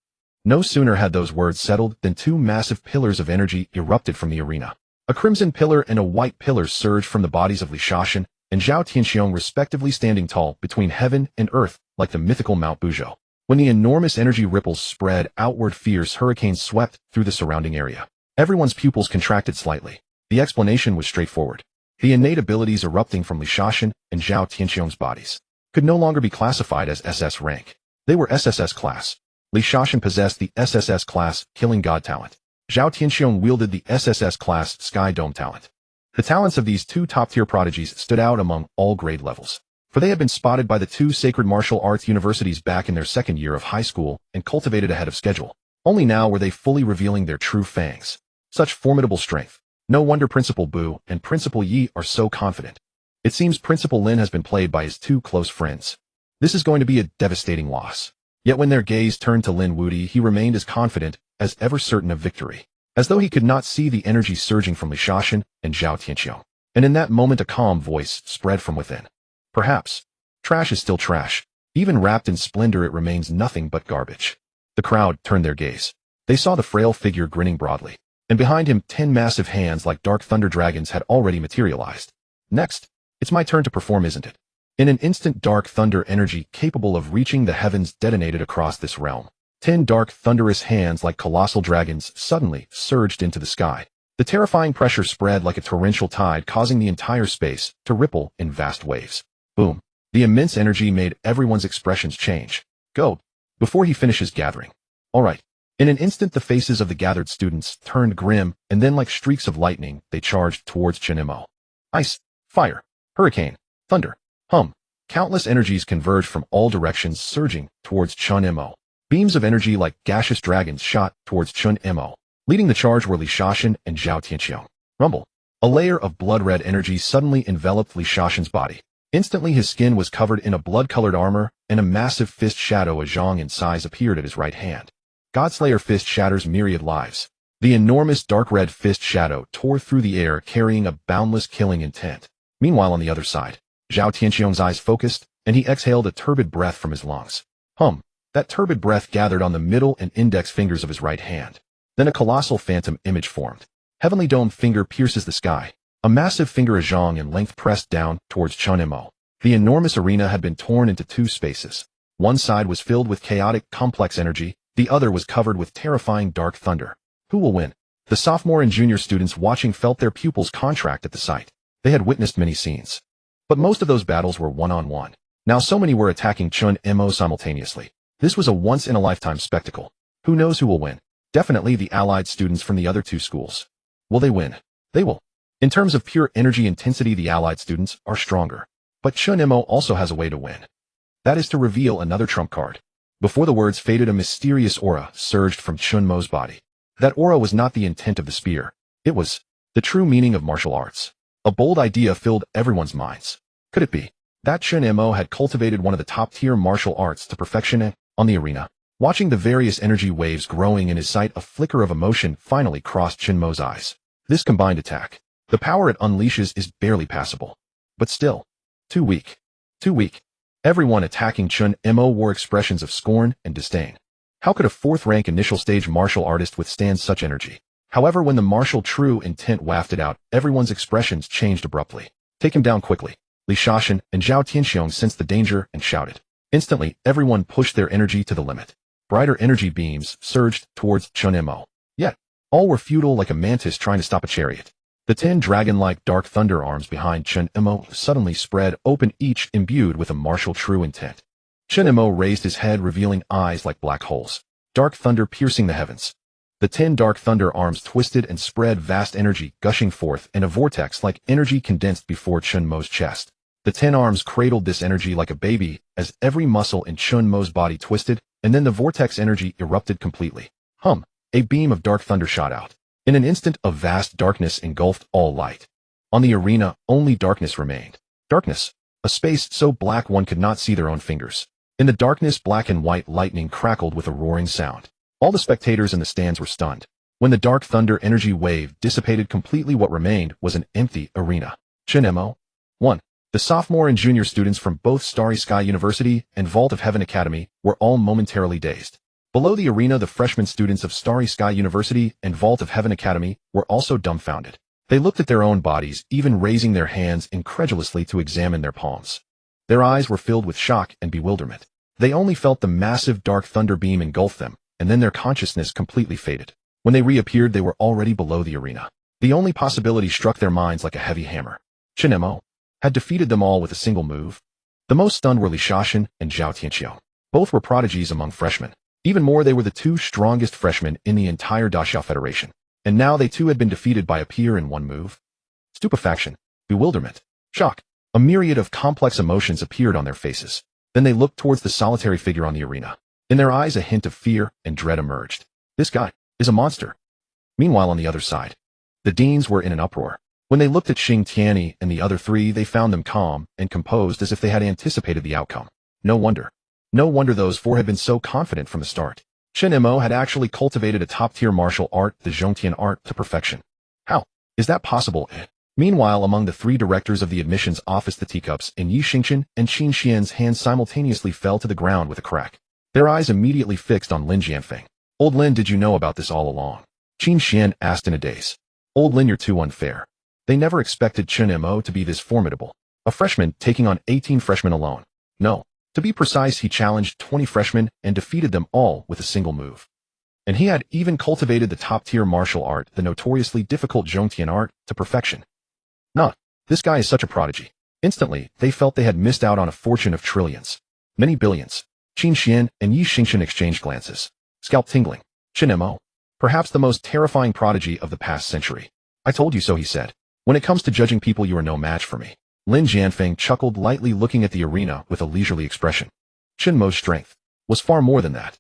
No sooner had those words settled than 2 massive pillars of energy erupted from the arena. A crimson pillar and a white pillar surged from the bodies of Li Shashan and Zhao Tianxiong, respectively, standing tall between heaven and earth like the mythical Mount Buzhou. When the enormous energy ripples spread outward, fierce hurricanes swept through the surrounding area. Everyone's pupils contracted slightly. The explanation was straightforward. The innate abilities erupting from Li Shashan and Zhao Tianxiong's bodies. could no longer be classified as SS rank. They were SSS class. Li Shashan possessed the SSS class Killing God talent. Zhao Tianxiong wielded the SSS class Sky Dome talent. The talents of these two top-tier prodigies stood out among all grade levels, for they had been spotted by the two sacred martial arts universities back in their second year of high school and cultivated ahead of schedule. Only now were they fully revealing their true fangs. Such formidable strength. No wonder Principal Bu and Principal Yi are so confident. It seems Principal Lin has been played by his two close friends. This is going to be a devastating loss. Yet when their gaze turned to Lin Wudi, he remained as confident as ever, certain of victory, as though he could not see the energy surging from Li Shashan and Zhao Tianxiong. And in that moment a calm voice spread from within. Perhaps. Trash is still trash. Even wrapped in splendor it remains nothing but garbage. The crowd turned their gaze. They saw the frail figure grinning broadly, and behind him 10 massive hands like dark thunder dragons had already materialized. Next, it's my turn to perform, isn't it? In an instant, dark thunder energy capable of reaching the heavens detonated across this realm. 10 dark thunderous hands like colossal dragons suddenly surged into the sky. The terrifying pressure spread like a torrential tide, causing the entire space to ripple in vast waves. Boom. The immense energy made everyone's expressions change. Go. Before he finishes gathering. All right. In an instant, the faces of the gathered students turned grim, and then like streaks of lightning, they charged towards Chen Mo. Ice, fire, hurricane, thunder, hum. Countless energies converged from all directions, surging towards Chen Mo. Beams of energy like gaseous dragons shot towards Chen Mo. Leading the charge were Li Shashan and Zhao Tianxiong. Rumble. A layer of blood-red energy suddenly enveloped Li Shashan's body. Instantly his skin was covered in a blood-colored armor, and a massive fist shadow a zhang in size appeared at his right hand. Godslayer fist shatters myriad lives. The enormous dark red fist shadow tore through the air, carrying a boundless killing intent. Meanwhile on the other side, Zhao Tianxiong's eyes focused, and he exhaled a turbid breath from his lungs. That turbid breath gathered on the middle and index fingers of his right hand. Then a colossal phantom image formed. Heavenly domed finger pierces the sky. A massive finger a zhang in length pressed down towards Chen Mo. The enormous arena had been torn into two spaces. One side was filled with chaotic, complex energy. The other was covered with terrifying dark thunder. Who will win? The sophomore and junior students watching felt their pupils contract at the sight. They had witnessed many scenes, but most of those battles were one-on-one. Now so many were attacking Chen Mo simultaneously. This was a once-in-a-lifetime spectacle. Who knows who will win? Definitely the allied students from the other two schools. Will they win? They will. In terms of pure energy intensity, the allied students are stronger. But Chen Mo also has a way to win. That is to reveal another trump card. Before the words faded, a mysterious aura surged from Chen Mo's body. That aura was not the intent of the spear. It was the true meaning of martial arts. A bold idea filled everyone's minds. Could it be that Chen Mo had cultivated one of the top-tier martial arts to perfection? On the arena, watching the various energy waves growing in his sight, a flicker of emotion finally crossed Chen Mo's eyes. This combined attack, the power it unleashes is barely passable. But still, too weak. Too weak. Everyone attacking Chen Mo wore expressions of scorn and disdain. How could a fourth-rank initial stage martial artist withstand such energy? However, when the martial true intent wafted out, everyone's expressions changed abruptly. Take him down quickly. Li Shashan and Zhao Tianxiong sensed the danger and shouted. Instantly, everyone pushed their energy to the limit. Brighter energy beams surged towards Chen Mo. Yet, all were futile, like a mantis trying to stop a chariot. The 10 dragon-like dark thunder arms behind Chen Mo suddenly spread open, each imbued with a martial true intent. Chen Mo raised his head, revealing eyes like black holes. Dark thunder piercing the heavens. The 10 dark thunder arms twisted and spread, vast energy gushing forth in a vortex like energy condensed before Chen Mo's chest. The 10 arms cradled this energy like a baby as every muscle in Chen Mo's body twisted, and then the vortex energy erupted completely. A beam of dark thunder shot out. In an instant, a vast darkness engulfed all light. On the arena, only darkness remained. Darkness. A space so black one could not see their own fingers. In the darkness, black and white lightning crackled with a roaring sound. All the spectators in the stands were stunned. When the dark thunder energy wave dissipated completely, what remained was an empty arena. Chen Mo. 1. The sophomore and junior students from both Starry Sky University and Vault of Heaven Academy were all momentarily dazed. Below the arena, the freshman students of Starry Sky University and Vault of Heaven Academy were also dumbfounded. They looked at their own bodies, even raising their hands incredulously to examine their palms. Their eyes were filled with shock and bewilderment. They only felt the massive dark thunder beam engulf them, and then their consciousness completely faded. When they reappeared, they were already below the arena. The only possibility struck their minds like a heavy hammer. Chen Mo had defeated them all with a single move. The most stunned were Li Shaoxin and Zhao Tianqiu. Both were prodigies among freshmen. Even more, they were the two strongest freshmen in the entire Daxiao Federation. And now they too had been defeated by a peer in one move. Stupefaction, bewilderment, shock, a myriad of complex emotions appeared on their faces. Then they looked towards the solitary figure on the arena. In their eyes a hint of fear and dread emerged. This guy is a monster. Meanwhile, on the other side, the deans were in an uproar. When they looked at Xing Tianyi and the other three, they found them calm and composed as if they had anticipated the outcome. No wonder. No wonder those four had been so confident from the start. Chen Mo had actually cultivated a top-tier martial art, the Zhongtian art, to perfection. How is that possible? Meanwhile, among the three directors of the admissions office, the teacups in Yi Xingqian and Qin Xian's hands simultaneously fell to the ground with a crack. Their eyes immediately fixed on Lin Jianfeng. Old Lin, did you know about this all along? Qin Xian asked in a daze. Old Lin, you're too unfair. They never expected Chen Mo to be this formidable. A freshman taking on 18 freshmen alone. No. To be precise, he challenged 20 freshmen and defeated them all with a single move. And he had even cultivated the top-tier martial art, the notoriously difficult Zhongtian art, to perfection. Nah, this guy is such a prodigy. Instantly, they felt they had missed out on a fortune of trillions. Many billions. Qin Xian and Yi Xingqian exchanged glances. Scalp tingling. Chen Mo. Perhaps the most terrifying prodigy of the past century. I told you so, he said. When it comes to judging people, you are no match for me. Lin Jianfeng chuckled lightly, looking at the arena with a leisurely expression. Chen Mo's strength was far more than that.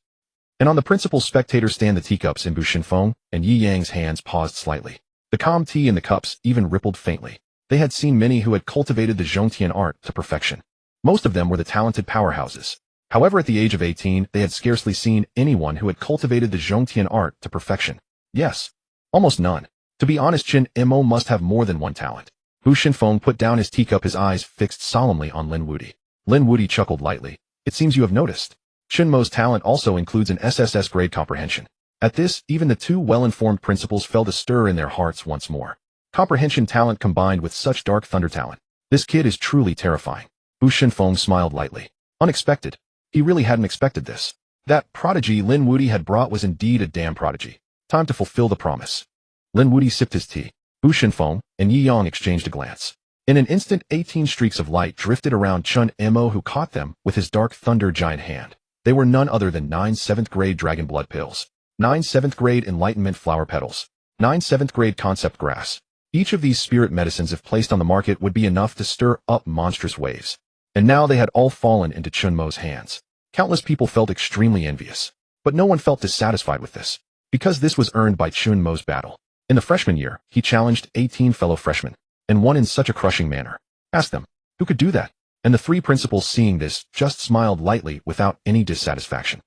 And on the principal spectator stand, the teacups in Bu Shinfeng and Yi Yang's hands paused slightly. The calm tea in the cups even rippled faintly. They had seen many who had cultivated the Zhongtian art to perfection. Most of them were the talented powerhouses. However, at the age of 18, they had scarcely seen anyone who had cultivated the Zhongtian art to perfection. Yes, almost none. To be honest, Chen Mo must have more than one talent. Bu Shinfeng put down his teacup, his eyes fixed solemnly on Lin Wudi. Lin Wudi chuckled lightly. It seems you have noticed. Chen Mo's talent also includes an SSS grade comprehension. At this, even the two well-informed principals felt a stir in their hearts once more. Comprehension talent combined with such dark thunder talent. This kid is truly terrifying. Bu Shinfeng smiled lightly. Unexpected. He really hadn't expected this. That prodigy Lin Wudi had brought was indeed a damn prodigy. Time to fulfill the promise. Lin Wudi sipped his tea. Bu Shinfeng and Yi Yang exchanged a glance. In an instant, 18 streaks of light drifted around Chen Mo, who caught them with his dark thunder giant hand. They were none other than 9 7th grade dragon blood pills, 9 7th grade enlightenment flower petals, 9 7th grade concept grass. Each of these spirit medicines, if placed on the market, would be enough to stir up monstrous waves. And now they had all fallen into Chen Mo's hands. Countless people felt extremely envious. But no one felt dissatisfied with this, because this was earned by Chen Mo's battle. In the freshman year, he challenged 18 fellow freshmen, and won in such a crushing manner. Ask them, who could do that? And the three principals, seeing this, just smiled lightly without any dissatisfaction.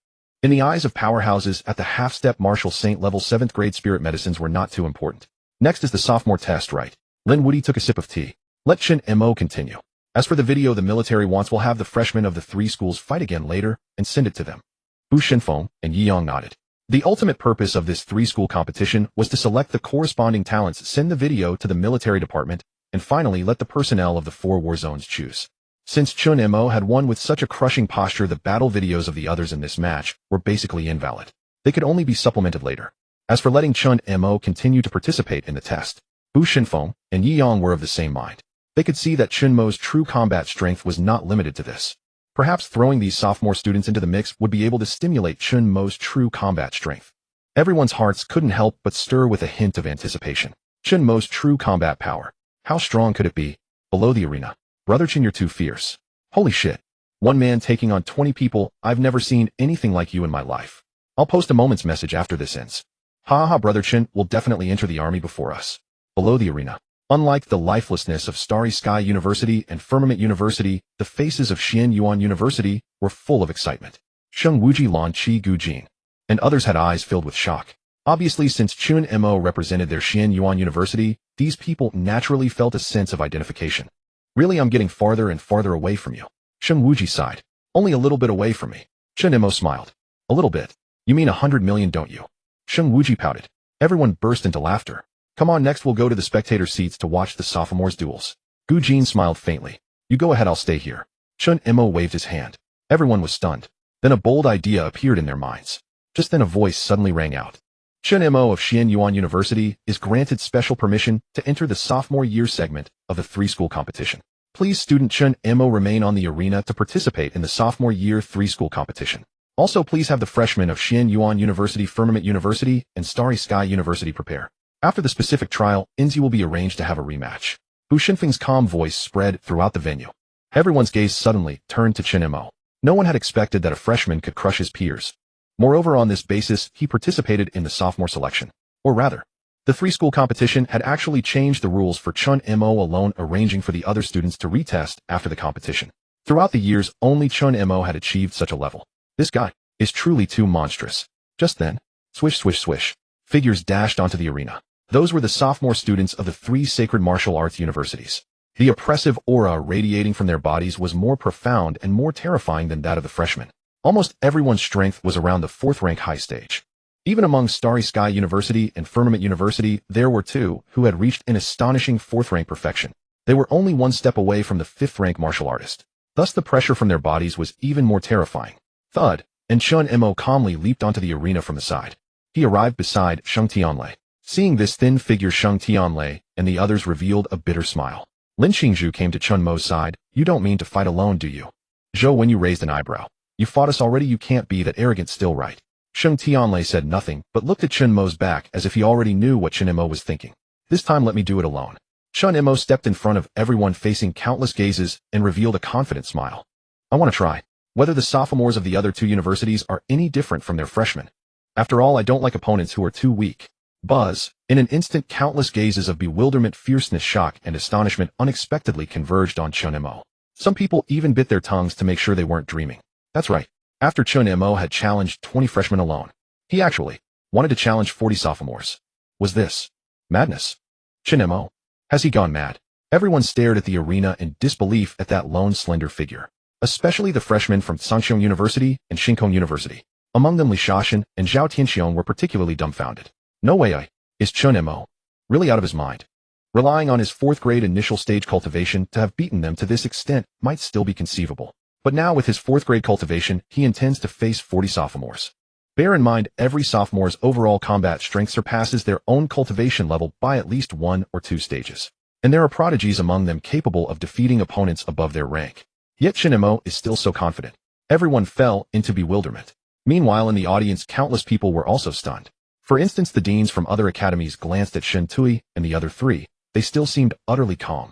In the eyes of powerhouses at the half-step martial saint level 7th grade, spirit medicines were not too important. Next is the sophomore test, right? Lin Wudi took a sip of tea. Let Chen Mo continue. As for the video the military wants, we'll have the freshmen of the three schools fight again later and send it to them. Bu Shinfeng and Yi Yang nodded. The ultimate purpose of this three-school competition was to select the corresponding talents, send the video to the military department, and finally let the personnel of the 4 war zones choose. Since Chen Mo had won with such a crushing posture, the battle videos of the others in this match were basically invalid. They could only be supplemented later. As for letting Chen Mo continue to participate in the test, Bu Shinfeng and Yi Yang were of the same mind. They could see that Chen Mo's true combat strength was not limited to this. Perhaps throwing these sophomore students into the mix would be able to stimulate Chen Mo's true combat strength. Everyone's hearts couldn't help but stir with a hint of anticipation. Chen Mo's true combat power. How strong could it be? Below the arena. Brother Chen, you're too fierce. Holy shit. One man taking on 20 people, I've never seen anything like you in my life. I'll post a moment's message after this ends. Ha ha, Brother Chen will definitely enter the army before us. Below the arena. Unlike the lifelessness of Starry Sky University and Firmament University, the faces of Xian Yuan University were full of excitement. Sheng Wuji, Lan Qi Gujin, and others had eyes filled with shock. Obviously, since Chen Mo represented their Xian Yuan University, these people naturally felt a sense of identification. Really, I'm getting farther and farther away from you. Sheng Wuji sighed. Only a little bit away from me. Chen Mo smiled. A little bit. You mean 100 million, don't you? Sheng Wuji pouted. Everyone burst into laughter. Come on, next we'll go to the spectator seats to watch the sophomores' duels. Gu Jin smiled faintly. You go ahead, I'll stay here. Chen Mo waved his hand. Everyone was stunned. Then a bold idea appeared in their minds. Just then a voice suddenly rang out. Chen Mo of Xian Yuan University is granted special permission to enter the sophomore year segment of the three-school competition. Please student Chen Mo remain on the arena to participate in the sophomore year 3 school competition. Also please have the freshmen of Xianyuan University, Firmament University, and Starry Sky University prepare. After the specific trial, Inzi will be arranged to have a rematch. Bu Xinfeng's calm voice spread throughout the venue. Everyone's gaze suddenly turned to Chen Mo. No one had expected that a freshman could crush his peers. Moreover, on this basis, he participated in the sophomore selection. Or rather, the 3-school competition had actually changed the rules for Chen Mo alone, arranging for the other students to retest after the competition. Throughout the years, only Chen Mo had achieved such a level. This guy is truly too monstrous. Just then, swish, swish, swish, figures dashed onto the arena. Those were the sophomore students of the 3 sacred martial arts universities. The oppressive aura radiating from their bodies was more profound and more terrifying than that of the freshmen. Almost everyone's strength was around the 4th rank high stage. Even among Starry Sky University and Firmament University, there were 2 who had reached an astonishing 4th rank perfection. They were only 1 step away from the 5th rank martial artist. Thus the pressure from their bodies was even more terrifying. Thud, and Chen Mo calmly leaped onto the arena from the side. He arrived beside Sheng Tianlei. Seeing this thin figure, Sheng Tianlei and the others revealed a bitter smile. Lin Xingzhu came to Chen Mo's side. You don't mean to fight alone, do you? Zhou Wenyu raised an eyebrow. You fought us already, you can't be that arrogant, still right? Sheng Tianlei said nothing, but looked at Chen Mo's back as if he already knew what Chen Mo was thinking. This time let me do it alone. Chen Mo stepped in front of everyone, facing countless gazes, and revealed a confident smile. I want to try whether the sophomores of the other 2 universities are any different from their freshmen. After all, I don't like opponents who are too weak. Buzz. In an instant, countless gazes of bewilderment, fierceness, shock, and astonishment unexpectedly converged on Chen Mo. Some people even bit their tongues to make sure they weren't dreaming. That's right. After Chen Mo had challenged 20 freshmen alone, he actually wanted to challenge 40 sophomores. Was this madness? Chen Mo? Has he gone mad? Everyone stared at the arena in disbelief at that lone slender figure, especially the freshmen from Sangxiong University and Xingkong University. Among them, Li Shaoxin and Zhao Tianxiong were particularly dumbfounded. No way, is Chen Mo really out of his mind? Relying on his 4th grade initial stage cultivation to have beaten them to this extent might still be conceivable. But now with his 4th grade cultivation, he intends to face 40 sophomores. Bear in mind, every sophomore's overall combat strength surpasses their own cultivation level by at least 1 or 2 stages. And there are prodigies among them capable of defeating opponents above their rank. Yet Chen Mo is still so confident. Everyone fell into bewilderment. Meanwhile, in the audience, countless people were also stunned. For instance, the deans from other academies glanced at Shen Tui and the other 3. They still seemed utterly calm.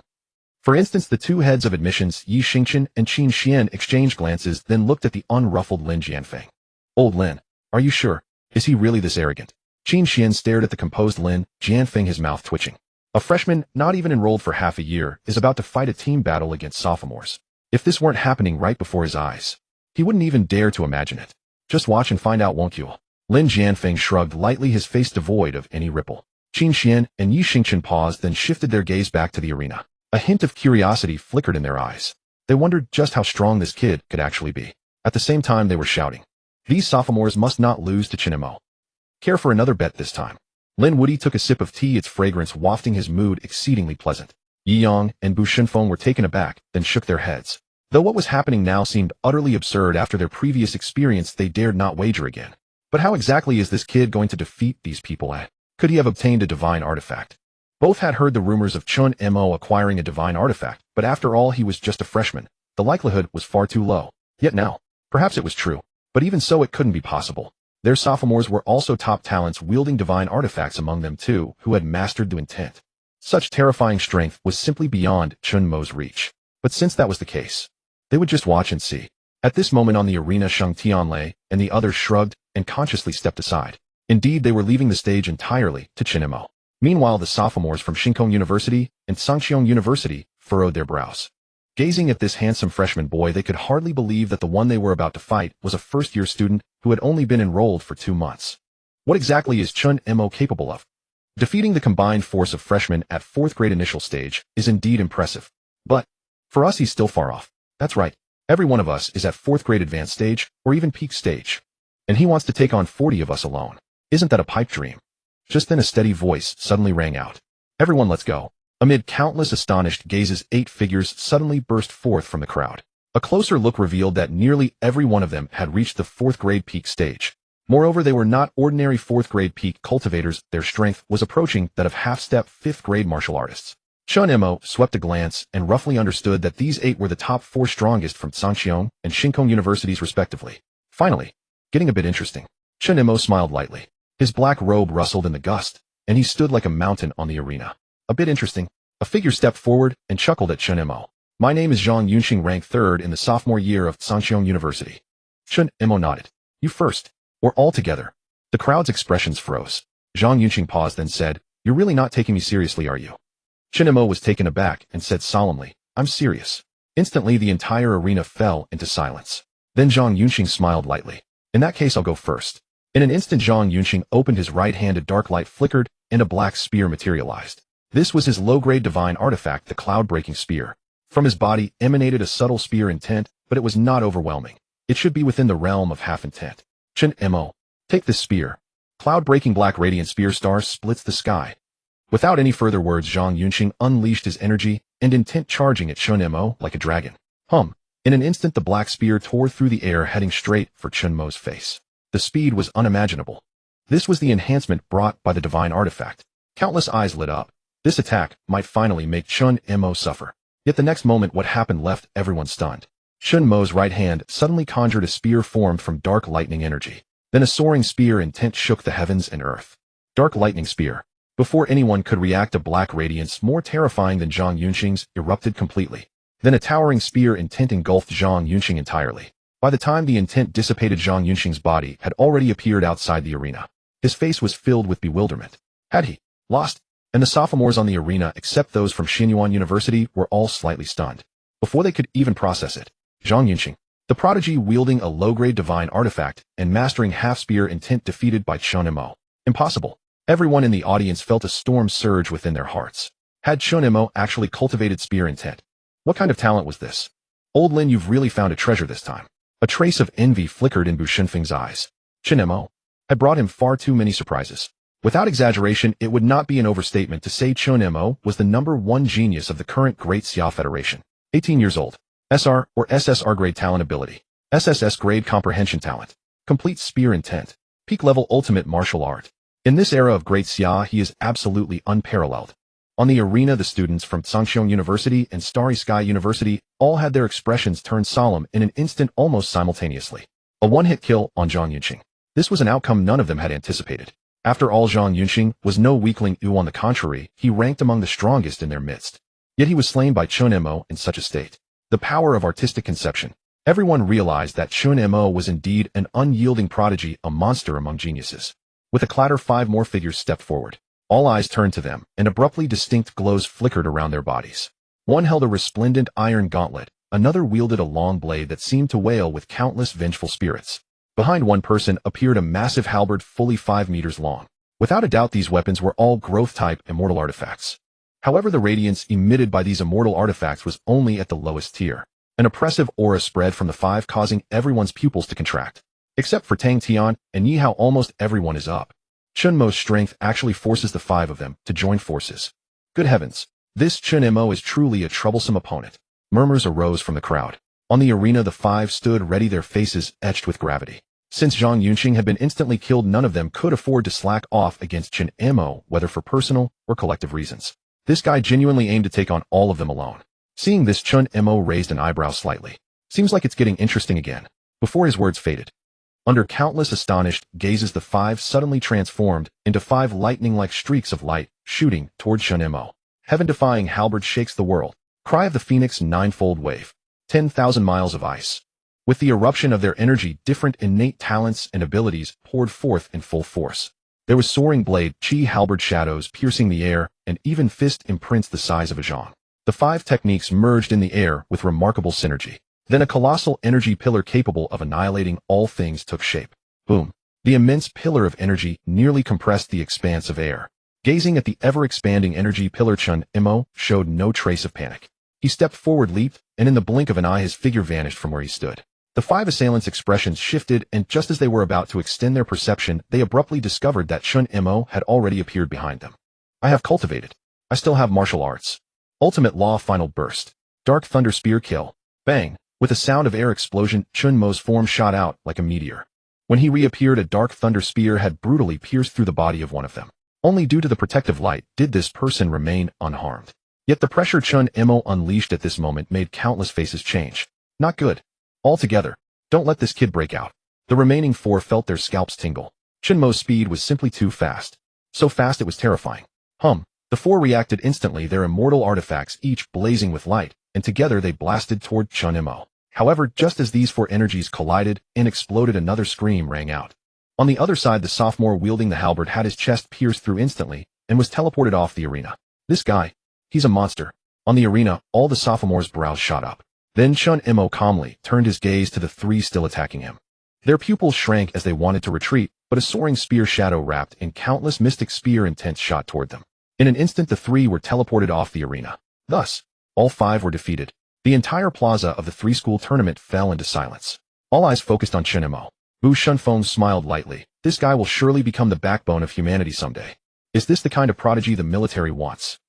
For instance, the 2 heads of admissions, Yi Xingchen and Qin Xian, exchanged glances, then looked at the unruffled Lin Jianfeng. Old Lin, are you sure? Is he really this arrogant? Qin Xian stared at the composed Lin Jianfeng, his mouth twitching. A freshman, not even enrolled for half a year, is about to fight a team battle against sophomores. If this weren't happening right before his eyes, he wouldn't even dare to imagine it. Just watch and find out, won't you? Lin Jianfeng shrugged lightly, his face devoid of any ripple. Qin Xian and Yi Xingchen paused, then shifted their gaze back to the arena. A hint of curiosity flickered in their eyes. They wondered just how strong this kid could actually be. At the same time, they were shouting, these sophomores must not lose to Chen Mo. Care for another bet this time? Lin Woody took a sip of tea, its fragrance wafting his mood exceedingly pleasant. Yi Yang and Bu Xinfeng were taken aback, then shook their heads. Though what was happening now seemed utterly absurd after their previous experience, they dared not wager again. But how exactly is this kid going to defeat these people at? Could he have obtained a divine artifact? Both had heard the rumors of Chen Mo acquiring a divine artifact, but after all, he was just a freshman. The likelihood was far too low. Yet now, perhaps it was true. But even so, it couldn't be possible. Their sophomores were also top talents wielding divine artifacts among them too, who had mastered the intent. Such terrifying strength was simply beyond Chen Mo's reach. But since that was the case, they would just watch and see. At this moment on the arena, Sheng Tianlei and the others shrugged and consciously stepped aside. Indeed, they were leaving the stage entirely to Chen Mo. Meanwhile, the sophomores from Xingkong University and Sangxiong University furrowed their brows. Gazing at this handsome freshman boy, they could hardly believe that the one they were about to fight was a first-year student who had only been enrolled for 2 months. What exactly is Chen Mo capable of? Defeating the combined force of freshmen at 4th grade initial stage is indeed impressive. But for us, he's still far off. That's right. Every one of us is at 4th grade advanced stage or even peak stage. And he wants to take on 40 of us alone. Isn't that a pipe dream? Just then a steady voice suddenly rang out. Everyone, let's go. Amid countless astonished gazes, 8 figures suddenly burst forth from the crowd. A closer look revealed that nearly every one of them had reached the 4th grade peak stage. Moreover, they were not ordinary 4th grade peak cultivators. Their strength was approaching that of half-step 5th grade martial artists. Chen Mo swept a glance and roughly understood that these 8 were the top 4 strongest from Sangxiong and Shinkong universities respectively. Finally, getting a bit interesting. Chen Mo smiled lightly. His black robe rustled in the gust, and he stood like a mountain on the arena. A bit interesting. A figure stepped forward and chuckled at Chen Mo. My name is Zhang Yunxing, ranked 3rd in the sophomore year of Sangxiong University. Chen Mo nodded. You first, or all together? The crowd's expressions froze. Zhang Yunxing paused, then said, You're really not taking me seriously, are you? Chen Mo was taken aback and said solemnly, I'm serious. Instantly, the entire arena fell into silence. Then Zhang Yunxing smiled lightly. In that case, I'll go first. In an instant, Zhang Yunxing opened his right hand, a dark light flickered, and a black spear materialized. This was his low-grade divine artifact, the cloud-breaking spear. From his body emanated a subtle spear intent, but it was not overwhelming. It should be within the realm of half intent. Chen Mo, take this spear. Cloud-breaking black radiant spear star splits the sky. Without any further words, Zhang Yunxing unleashed his energy and intent, charging at Chen Mo like a dragon. In an instant, the black spear tore through the air, heading straight for Chen Mo's face. The speed was unimaginable. This was the enhancement brought by the divine artifact. Countless eyes lit up. This attack might finally make Chen Mo suffer. Yet the next moment, what happened left everyone stunned. Chen Mo's right hand suddenly conjured a spear formed from dark lightning energy. Then a soaring spear intent shook the heavens and earth. Dark lightning spear. Before anyone could react, a black radiance more terrifying than Zhang Yunxing's erupted completely. Then a towering spear intent engulfed Zhang Yunxing entirely. By the time the intent dissipated, Zhang Yunxing's body had already appeared outside the arena. His face was filled with bewilderment. Had he lost? And the sophomores on the arena, except those from Xinyuan University, were all slightly stunned. Before they could even process it, Zhang Yunxing, the prodigy wielding a low-grade divine artifact and mastering half-spear intent, defeated by Chen Mo. Impossible. Everyone in the audience felt a storm surge within their hearts. Had Chen Mo actually cultivated spear intent? What kind of talent was this? Old Lin, you've really found a treasure this time. A trace of envy flickered in Bu Shenfeng's eyes. Chen Mo had brought him far too many surprises. Without exaggeration, it would not be an overstatement to say Chen Mo was the #1 genius of the current Great Xia Federation. 18 years old. SR or SSR grade talent ability. SSS grade comprehension talent. Complete spear intent. Peak level ultimate martial art. In this era of Great Xia, he is absolutely unparalleled. On the arena, the students from Sangxiong University and Starry Sky University all had their expressions turned solemn in an instant, almost simultaneously. A one-hit kill on Zhang Yunxing. This was an outcome none of them had anticipated. After all, Zhang Yunxing was no weakling. On the contrary, he ranked among the strongest in their midst. Yet he was slain by Chen Mo in such a state. The power of artistic conception. Everyone realized that Chen Mo was indeed an unyielding prodigy, a monster among geniuses. With a clatter, 5 more figures stepped forward. All eyes turned to them, and abruptly distinct glows flickered around their bodies. One held a resplendent iron gauntlet, another wielded a long blade that seemed to wail with countless vengeful spirits. Behind one person appeared a massive halberd fully 5 meters long. Without a doubt, these weapons were all growth-type immortal artifacts. However, the radiance emitted by these immortal artifacts was only at the lowest tier. An oppressive aura spread from the 5, causing everyone's pupils to contract. Except for Tang Tian and Yi Hao, almost everyone is up. Chen Mo's strength actually forces the 5 of them to join forces. Good heavens, this Chen Mo is truly a troublesome opponent. Murmurs arose from the crowd. On the arena, the 5 stood ready, their faces etched with gravity. Since Zhang Yunxing had been instantly killed, none of them could afford to slack off against Chen Mo, whether for personal or collective reasons. This guy genuinely aimed to take on all of them alone. Seeing this, Chen Mo raised an eyebrow slightly. Seems like it's getting interesting again. Before his words faded, under countless astonished gazes, the 5 suddenly transformed into 5 lightning-like streaks of light, shooting toward Chen Mo. Heaven-defying halberd shakes the world. Cry of the phoenix, 9-fold wave. 10,000 miles of ice. With the eruption of their energy, different innate talents and abilities poured forth in full force. There was soaring blade, chi halberd shadows piercing the air, and even fist imprints the size of a zhang. The 5 techniques merged in the air with remarkable synergy. Then a colossal energy pillar capable of annihilating all things took shape. Boom. The immense pillar of energy nearly compressed the expanse of air. Gazing at the ever-expanding energy pillar, Chen Mo showed no trace of panic. He stepped forward, leaped, and in the blink of an eye his figure vanished from where he stood. The 5 assailants' expressions shifted, and just as they were about to extend their perception, they abruptly discovered that Chen Mo had already appeared behind them. I have cultivated. I still have martial arts. Ultimate law, final burst. Dark thunder spear kill. Bang. With a sound of air explosion, Chen Mo's form shot out like a meteor. When he reappeared, a dark thunder spear had brutally pierced through the body of one of them. Only due to the protective light did this person remain unharmed. Yet the pressure Chen Mo unleashed at this moment made countless faces change. Not good. Altogether. Don't let this kid break out. The remaining four felt their scalps tingle. Chen Mo's speed was simply too fast. So fast it was terrifying. The four reacted instantly, their immortal artifacts each blazing with light, and together they blasted toward Chen Mo. However, just as these four energies collided and exploded, another scream rang out. On the other side, the sophomore wielding the halberd had his chest pierced through instantly and was teleported off the arena. This guy, he's a monster. On the arena, all the sophomores' brows shot up. Then Chen Mo calmly turned his gaze to the three still attacking him. Their pupils shrank as they wanted to retreat, but a soaring spear shadow wrapped in countless mystic spear intents shot toward them. In an instant, the three were teleported off the arena. Thus, all five were defeated. The entire plaza of the three-school tournament fell into silence. All eyes focused on Chen Mo. Bu Shunfeng smiled lightly. This guy will surely become the backbone of humanity someday. Is this the kind of prodigy the military wants?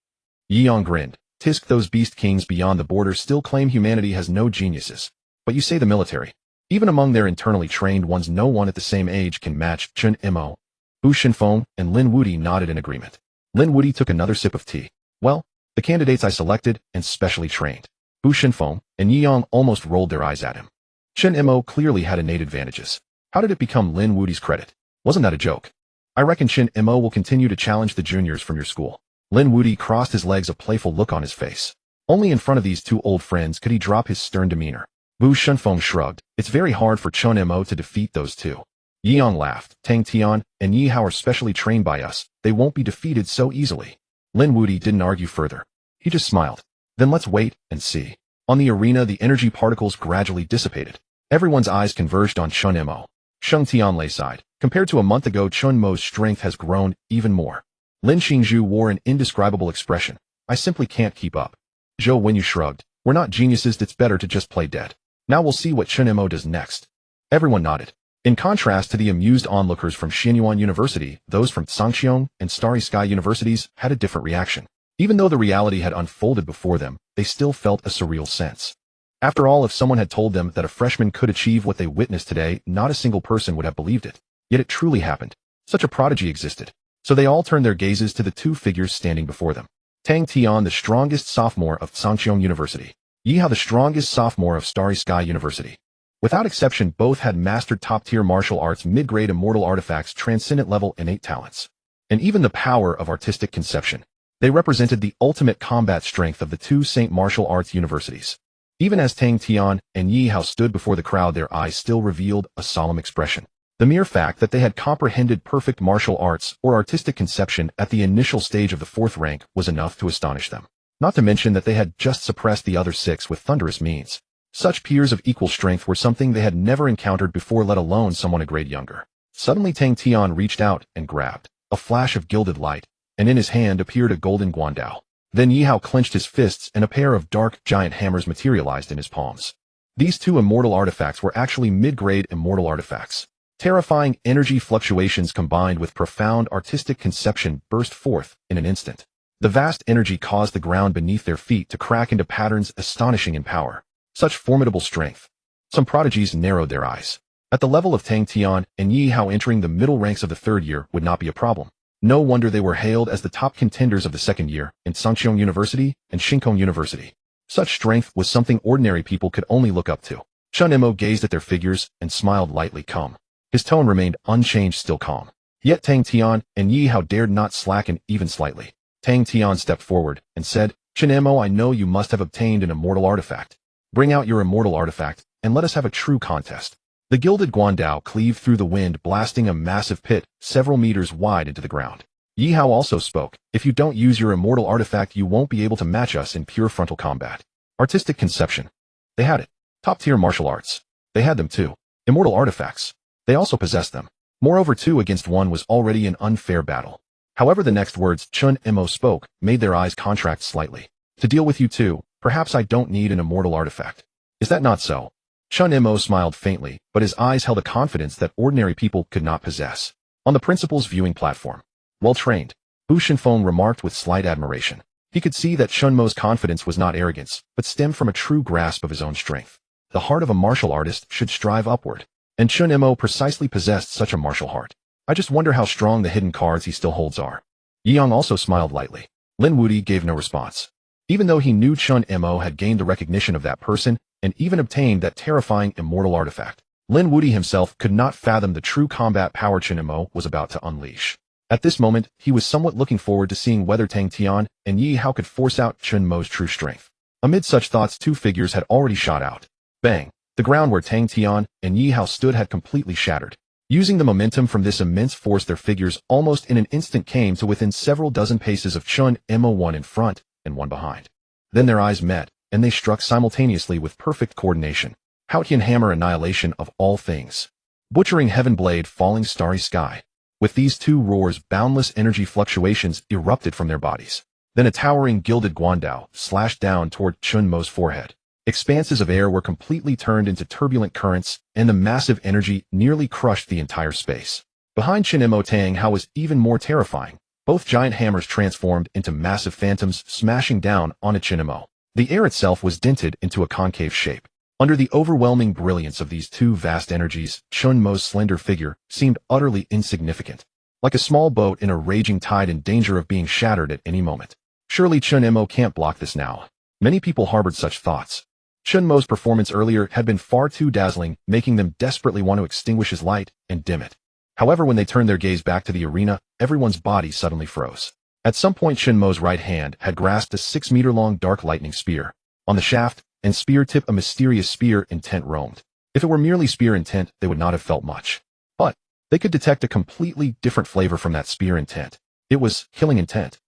Yi Yang grinned. Tisk, those beast kings beyond the border still claim humanity has no geniuses. But you say the military. Even among their internally trained ones, no one at the same age can match Chen Mo. Bu Shunfeng and Lin Wudi nodded in agreement. Lin Wudi took another sip of tea. Well, the candidates I selected and specially trained. Bu Shunfeng and Yi Yang almost rolled their eyes at him. Chen Mo clearly had innate advantages. How did it become Lin Wudi's credit? Wasn't that a joke? I reckon Chen Mo will continue to challenge the juniors from your school. Lin Wudi crossed his legs, a playful look on his face. Only in front of these two old friends could he drop his stern demeanor. Bu Shunfeng shrugged. It's very hard for Chen Mo to defeat those two. Yi Yang laughed. Tang Tian and Yi Hao are specially trained by us. They won't be defeated so easily. Lin Wudi didn't argue further. He just smiled. Then let's wait and see. On the arena, the energy particles gradually dissipated. Everyone's eyes converged on Chen Mo. Sheng Tianlei sighed. Compared to a month ago, Chen Mo's strength has grown even more. Lin Xingzhu wore an indescribable expression. I simply can't keep up. Zhou Wenyu shrugged. We're not geniuses, it's better to just play dead. Now we'll see what Chen Mo does next. Everyone nodded. In contrast to the amused onlookers from Xianyuan University, those from Sangxiong and Starry Sky Universities had a different reaction. Even though the reality had unfolded before them, they still felt a surreal sense. After all, if someone had told them that a freshman could achieve what they witnessed today, not a single person would have believed it. Yet it truly happened. Such a prodigy existed. So they all turned their gazes to the two figures standing before them. Tang Tian, the strongest sophomore of Sangxiong University. Yi Hao, the strongest sophomore of Starry Sky University. Without exception, both had mastered top-tier martial arts, mid-grade immortal artifacts, transcendent-level innate talents, and even the power of artistic conception. They represented the ultimate combat strength of the two Saint Martial Arts universities. Even as Tang Tian and Yi Hao stood before the crowd, their eyes still revealed a solemn expression. The mere fact that they had comprehended perfect martial arts or artistic conception at the initial stage of the fourth rank was enough to astonish them. Not to mention that they had just suppressed the other six with thunderous means. Such peers of equal strength were something they had never encountered before, let alone someone a grade younger. Suddenly Tang Tian reached out and grabbed a flash of gilded light, and in his hand appeared a golden guandao. Then Yi Hao clenched his fists and a pair of dark giant hammers materialized in his palms. These two immortal artifacts were actually mid-grade immortal artifacts. Terrifying energy fluctuations combined with profound artistic conception burst forth in an instant. The vast energy caused the ground beneath their feet to crack into patterns astonishing in power. Such formidable strength. Some prodigies narrowed their eyes. At the level of Tang Tian and Yi Hao, entering the middle ranks of the third year would not be a problem. No wonder they were hailed as the top contenders of the second year in Sangxiong University and Shinkong University. Such strength was something ordinary people could only look up to. Chen Mo gazed at their figures and smiled lightly calm. His tone remained unchanged, still calm. Yet Tang Tian and Yi Hao dared not slacken even slightly. Tang Tian stepped forward and said, Chen Mo, I know you must have obtained an immortal artifact. Bring out your immortal artifact, and let us have a true contest. The gilded guandao cleaved through the wind, blasting a massive pit several meters wide into the ground. Yi Hao also spoke. If you don't use your immortal artifact, you won't be able to match us in pure frontal combat. Artistic conception. They had it. Top-tier martial arts. They had them too. Immortal artifacts. They also possessed them. Moreover, 2 against 1 was already an unfair battle. However, the next words Chen Mo spoke made their eyes contract slightly. To deal with you two, perhaps I don't need an immortal artifact. Is that not so? Chen Mo smiled faintly, but his eyes held a confidence that ordinary people could not possess. On the principal's viewing platform. Well trained. Bu Shunfeng remarked with slight admiration. He could see that Chen Mo's confidence was not arrogance, but stemmed from a true grasp of his own strength. The heart of a martial artist should strive upward. And Chen Mo precisely possessed such a martial heart. I just wonder how strong the hidden cards he still holds are. Yi Yang also smiled lightly. Lin Wudi gave no response. Even though he knew Chen Mo had gained the recognition of that person and even obtained that terrifying immortal artifact, Lin Wuti himself could not fathom the true combat power Chen Mo was about to unleash. At this moment, he was somewhat looking forward to seeing whether Tang Tian and Yi Hao could force out Chen Mo's true strength. Amid such thoughts, two figures had already shot out. Bang! The ground where Tang Tian and Yi Hao stood had completely shattered. Using the momentum from this immense force, their figures almost in an instant came to within several dozen paces of Chen Mo, one in front and one behind. Then their eyes met, and they struck simultaneously with perfect coordination. Haotian hammer, annihilation of all things. Butchering heaven blade, falling starry sky. With these two roars, boundless energy fluctuations erupted from their bodies. Then a towering gilded guandao slashed down toward Chen Mo's forehead. Expanses of air were completely turned into turbulent currents, and the massive energy nearly crushed the entire space. Behind Chen Mo, Tang Hao was even more terrifying. Both giant hammers transformed into massive phantoms, smashing down on Chen Mo. The air itself was dented into a concave shape. Under the overwhelming brilliance of these two vast energies, Chen Mo's slender figure seemed utterly insignificant, like a small boat in a raging tide in danger of being shattered at any moment. Surely Chen Mo can't block this now. Many people harbored such thoughts. Chen Mo's performance earlier had been far too dazzling, making them desperately want to extinguish his light and dim it. However, when they turned their gaze back to the arena, everyone's body suddenly froze. At some point, Chen Mo's right hand had grasped a 6-meter-long dark lightning spear. On the shaft and spear tip, a mysterious spear intent roamed. If it were merely spear intent, they would not have felt much. But they could detect a completely different flavor from that spear intent. It was killing intent.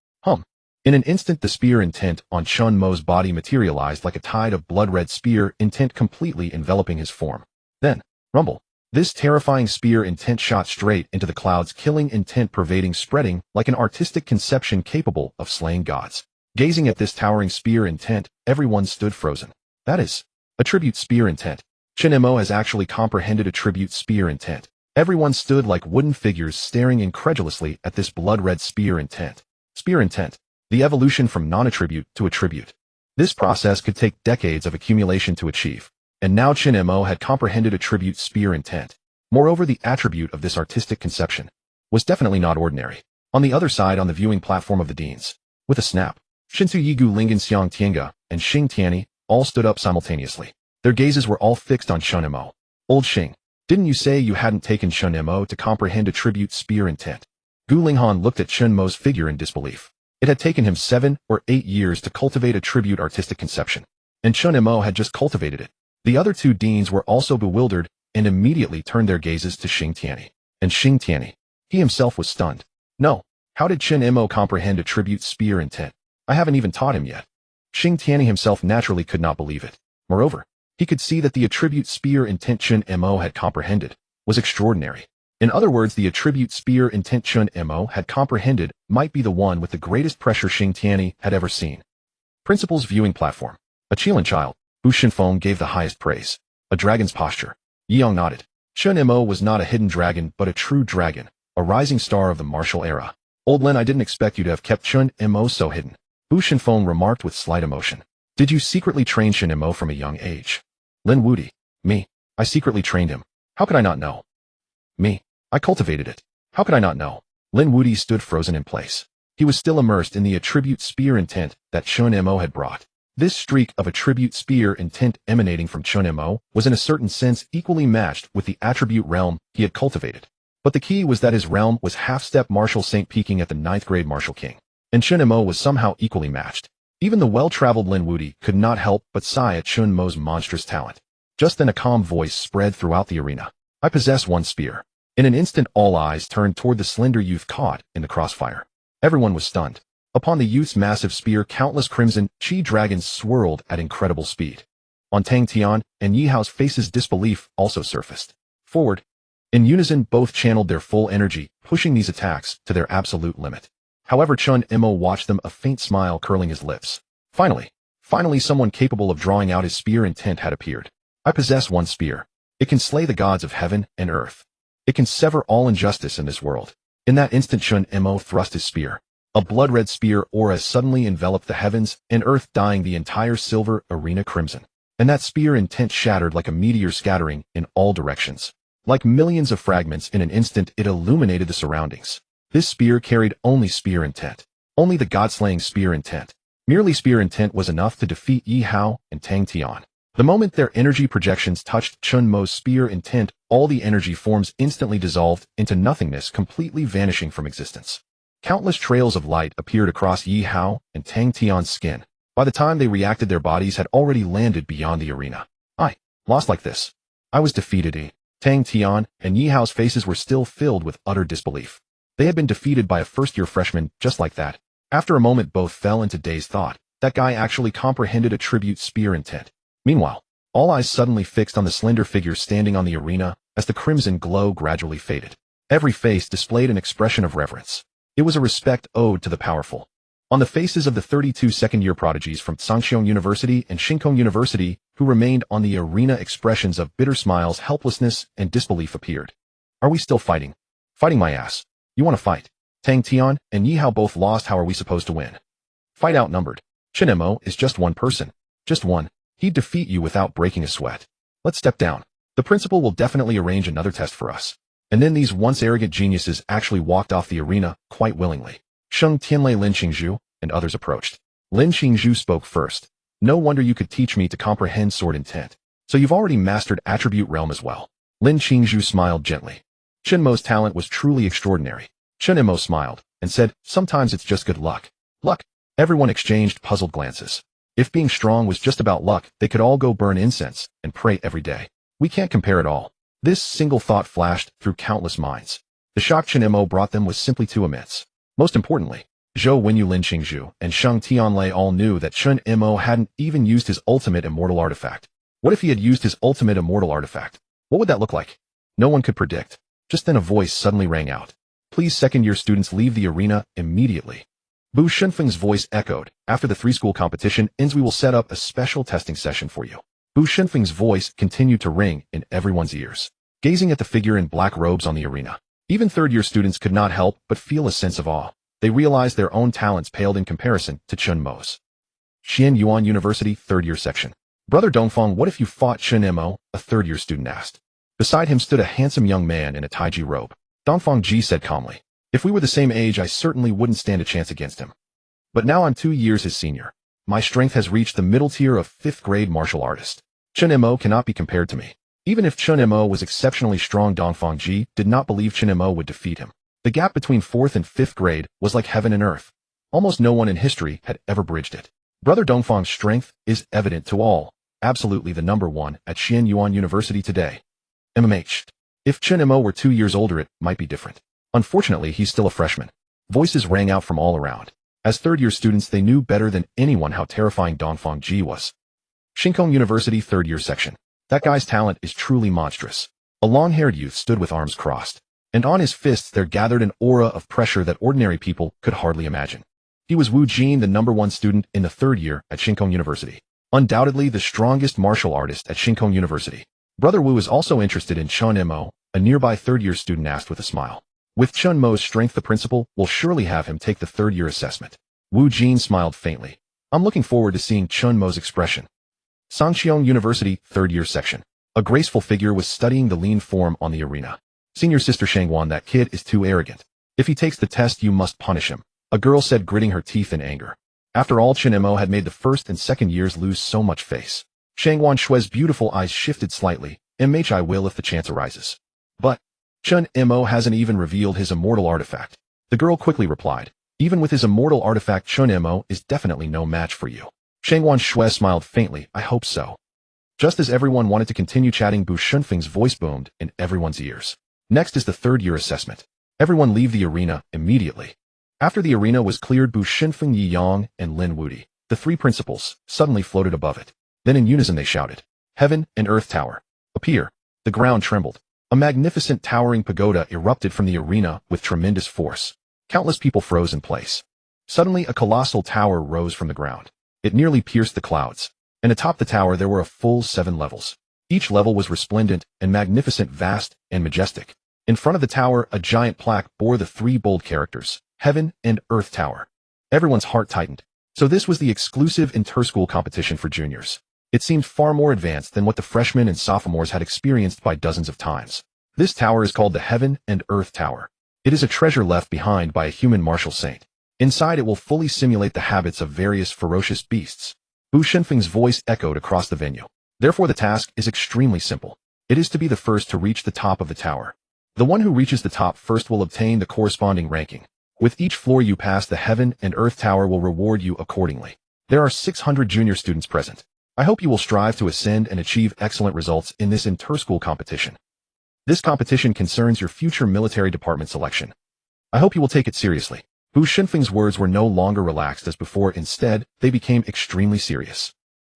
In an instant, the spear intent on Chen Mo's body materialized like a tide of blood-red spear intent, completely enveloping his form. Then, rumble. This terrifying spear intent shot straight into the clouds, killing intent pervading, spreading like an artistic conception capable of slaying gods. Gazing at this towering spear intent, everyone stood frozen. That is, attribute spear intent. Chen Mo has actually comprehended attribute spear intent. Everyone stood like wooden figures, staring incredulously at this blood-red spear intent. Spear intent. The evolution from non-attribute to attribute. This process could take decades of accumulation to achieve. And now Chen Mo had comprehended attribute spear intent. Moreover, the attribute of this artistic conception was definitely not ordinary. On the other side, on the viewing platform of the deans, with a snap, Shinsu Yigu, Lingen Xiang Tianga, and Xing Tianyi all stood up simultaneously. Their gazes were all fixed on Chen Mo. Old Xing, didn't you say you hadn't taken Chen Mo to comprehend attribute spear intent? Gu Linghan looked at Chen Mo's figure in disbelief. It had taken him 7 or 8 years to cultivate attribute artistic conception, and Chen Mo had just cultivated it. The other two deans were also bewildered and immediately turned their gazes to Xing Tianyi. And Xing Tianyi, he himself was stunned. No, how did Chen Mo comprehend attribute spear intent? I haven't even taught him yet. Xing Tianyi himself naturally could not believe it. Moreover, he could see that the attribute spear intent Chen Mo had comprehended was extraordinary. In other words, the attribute spear intent Chen Mo had comprehended might be the one with the greatest pressure Xing Tianyi had ever seen. Principal's viewing platform. A Qilin child. Bu Shinfeng gave the highest praise. A dragon's posture. Yiyang nodded. Chen Mo was not a hidden dragon, but a true dragon, a rising star of the martial era. Old Lin, I didn't expect you to have kept Chen Mo so hidden. Bu Shinfeng remarked with slight emotion. Did you secretly train Chen Mo from a young age? Lin Wuti. Me. I secretly trained him. How could I not know? Me. I cultivated it. How could I not know? Lin Wuti stood frozen in place. He was still immersed in the attribute spear intent that Chen Mo had brought. This streak of attribute spear intent emanating from Chen Mo was in a certain sense equally matched with the attribute realm he had cultivated. But the key was that his realm was half-step martial saint peaking at the 9th grade martial king. And Chen Mo was somehow equally matched. Even the well-traveled Lin Wuti could not help but sigh at Chen Mo's monstrous talent. Just then a calm voice spread throughout the arena. I possess one spear. In an instant, all eyes turned toward the slender youth caught in the crossfire. Everyone was stunned. Upon the youth's massive spear, countless crimson chi dragons swirled at incredible speed. On Tang Tian and Yi Hao's faces, disbelief also surfaced. Forward. In unison, both channeled their full energy, pushing these attacks to their absolute limit. However, Chen Mo watched them, a faint smile curling his lips. Finally, someone capable of drawing out his spear intent had appeared. I possess one spear. It can slay the gods of heaven and earth. It can sever all injustice in this world. In that instant, Chen Mo thrust his spear. A blood-red spear aura suddenly enveloped the heavens and earth, dyeing the entire silver arena crimson. And that spear intent shattered like a meteor, scattering in all directions. Like millions of fragments in an instant, it illuminated the surroundings. This spear carried only spear intent. Only the god-slaying spear intent. Merely spear intent was enough to defeat Yi Hao and Tang Tian. The moment their energy projections touched Chen Mo's spear intent, all the energy forms instantly dissolved into nothingness, completely vanishing from existence. Countless trails of light appeared across Yi Hao and Tang Tian's skin. By the time they reacted, their bodies had already landed beyond the arena. I lost like this. I was defeated. Tang Tian and Yi Hao's faces were still filled with utter disbelief. They had been defeated by a first-year freshman just like that. After a moment, both fell into dazed thought. That guy actually comprehended a tribute spear intent. Meanwhile, all eyes suddenly fixed on the slender figure standing on the arena as the crimson glow gradually faded. Every face displayed an expression of reverence. It was a respect ode to the powerful. On the faces of the 32 second-year prodigies from Sangxiong University and Shinkong University who remained on the arena, expressions of bitter smiles, helplessness, and disbelief appeared. Are we still fighting? Fighting my ass. You want to fight? Tang Tian and Yi Hao both lost. How are we supposed to win? Fight outnumbered. Chen Mo is just one person. Just one. He'd defeat you without breaking a sweat. Let's step down. The principal will definitely arrange another test for us. And then these once arrogant geniuses actually walked off the arena, quite willingly. Sheng Tianlei, Lin Qingzhu, and others approached. Lin Qingzhu spoke first. No wonder you could teach me to comprehend sword intent. So you've already mastered attribute realm as well. Lin Qingzhu smiled gently. Chen Mo's talent was truly extraordinary. Chen Mo smiled and said, sometimes it's just good luck. Luck? Everyone exchanged puzzled glances. If being strong was just about luck, they could all go burn incense and pray every day. We can't compare at all. This single thought flashed through countless minds. The shock Chen Mo brought them was simply too immense. Most importantly, Zhou Wenyu, Lin Qingzhu, and Sheng Tianlei all knew that Chen Mo hadn't even used his ultimate immortal artifact. What if he had used his ultimate immortal artifact? What would that look like? No one could predict. Just then a voice suddenly rang out. Please, second-year students, leave the arena immediately. Bu Shenfeng's voice echoed. After the three-school competition ends, we will set up a special testing session for you. Bu Shenfeng's voice continued to ring in everyone's ears. Gazing at the figure in black robes on the arena, even third-year students could not help but feel a sense of awe. They realized their own talents paled in comparison to Chen Mo's. Xianyuan University, third-year section. Brother Dongfang, what if you fought Chen Mo? A third-year student asked. Beside him stood a handsome young man in a Taiji robe. Dongfang Ji said calmly, if we were the same age, I certainly wouldn't stand a chance against him. But now I'm 2 years his senior. My strength has reached the middle tier of 5th grade martial artist. Chen Mo cannot be compared to me. Even if Chen Mo was exceptionally strong, Dongfang Ji did not believe Chen Mo would defeat him. The gap between 4th and 5th grade was like heaven and earth. Almost no one in history had ever bridged it. Brother Dongfang's strength is evident to all. Absolutely the number one at Xianyuan University today. MMH. If Chen Mo were 2 years older, it might be different. Unfortunately, he's still a freshman. Voices rang out from all around. As third-year students, they knew better than anyone how terrifying Dongfang Ji was. Shinkong University, third-year section. That guy's talent is truly monstrous. A long-haired youth stood with arms crossed, and on his fists there gathered an aura of pressure that ordinary people could hardly imagine. He was Wu Jin, the #1 student in the third year at Shinkong University. Undoubtedly the strongest martial artist at Shinkong University. Brother Wu is also interested in Chen Mo, a nearby third-year student asked with a smile. With Chen Mo's strength, the principal will surely have him take the third-year assessment. Wu Jin smiled faintly. I'm looking forward to seeing Chen Mo's expression. Sangxiong University, third-year section. A graceful figure was studying the lean form on the arena. Senior Sister Shangwan, that kid is too arrogant. If he takes the test, you must punish him, a girl said, gritting her teeth in anger. After all, Chen Mo had made the first and second years lose so much face. Shangwan Shui's beautiful eyes shifted slightly. I will if the chance arises. But Chen Mo hasn't even revealed his immortal artifact. The girl quickly replied. Even with his immortal artifact, Chen Mo is definitely no match for you. Shangwan Shui smiled faintly. I hope so. Just as everyone wanted to continue chatting, Bu Shunfeng's voice boomed in everyone's ears. Next is the third-year assessment. Everyone leave the arena immediately. After the arena was cleared, Bu Shinfeng, Yi Yang, and Lin Wudi, the three principals, suddenly floated above it. Then in unison they shouted, Heaven and Earth Tower, appear. The ground trembled. A magnificent towering pagoda erupted from the arena with tremendous force. Countless people froze in place. Suddenly a colossal tower rose from the ground. It nearly pierced the clouds. And atop the tower there were a full 7 levels. Each level was resplendent and magnificent, vast and majestic. In front of the tower, a giant plaque bore the 3 bold characters, Heaven and Earth Tower. Everyone's heart tightened. So this was the exclusive inter-school competition for juniors. It seemed far more advanced than what the freshmen and sophomores had experienced by dozens of times. This tower is called the Heaven and Earth Tower. It is a treasure left behind by a human martial saint. Inside, it will fully simulate the habits of various ferocious beasts. Bu Shenfeng's voice echoed across the venue. Therefore, the task is extremely simple. It is to be the first to reach the top of the tower. The one who reaches the top first will obtain the corresponding ranking. With each floor you pass, the Heaven and Earth Tower will reward you accordingly. There are 600 junior students present. I hope you will strive to ascend and achieve excellent results in this inter-school competition. This competition concerns your future military department selection. I hope you will take it seriously. Bu Shenfeng's words were no longer relaxed as before. Instead, they became extremely serious.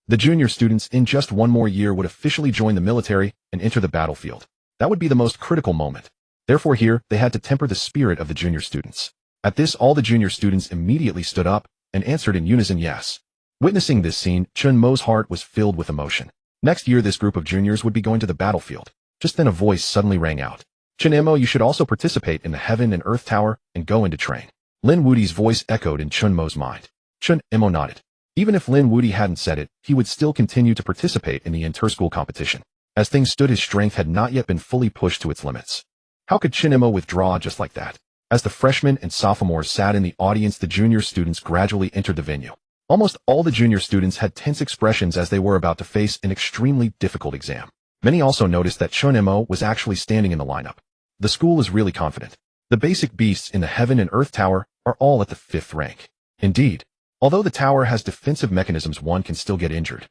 The junior students in just one more year would officially join the military and enter the battlefield. That would be the most critical moment. Therefore here, they had to temper the spirit of the junior students. At this, all the junior students immediately stood up and answered in unison yes. Witnessing this scene, Chen Mo's heart was filled with emotion. Next year, this group of juniors would be going to the battlefield. Just then a voice suddenly rang out. Chen Mo, you should also participate in the Heaven and Earth Tower and go into train. Lin Wudi's voice echoed in Chen Mo's mind. Chen Mo nodded. Even if Lin Wudi hadn't said it, he would still continue to participate in the inter-school competition. As things stood, his strength had not yet been fully pushed to its limits. How could Chen Mo withdraw just like that? As the freshmen and sophomores sat in the audience, the junior students gradually entered the venue. Almost all the junior students had tense expressions as they were about to face an extremely difficult exam. Many also noticed that Chen Mo was actually standing in the lineup. The school is really confident. The basic beasts in the Heaven and Earth Tower are all at the 5th rank. Indeed, although the tower has defensive mechanisms, one can still get injured.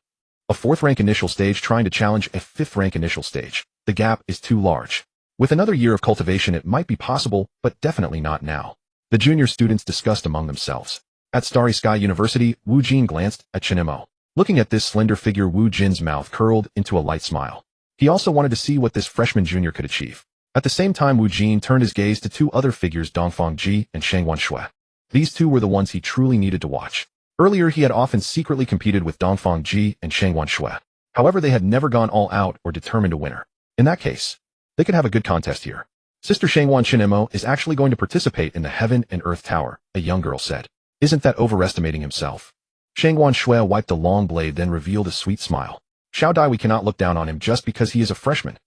A 4th rank initial stage trying to challenge a 5th rank initial stage. The gap is too large. With another year of cultivation, it might be possible, but definitely not now. The junior students discussed among themselves. At Starry Sky University, Wu Jin glanced at Chen Mo. Looking at this slender figure, Wu Jin's mouth curled into a light smile. He also wanted to see what this freshman junior could achieve. At the same time, Wu Jin turned his gaze to two other figures, Dongfang Ji and Shangwan Shui. These two were the ones he truly needed to watch. Earlier, he had often secretly competed with Dongfang Ji and Shangwan Shui. However, they had never gone all out or determined a winner. In that case, they could have a good contest here. Sister Shangwan, Chen Mo is actually going to participate in the Heaven and Earth Tower, a young girl said. Isn't that overestimating himself? Shangwan Shui wiped a long blade, then revealed a sweet smile. Xiao Dai, we cannot look down on him just because he is a freshman.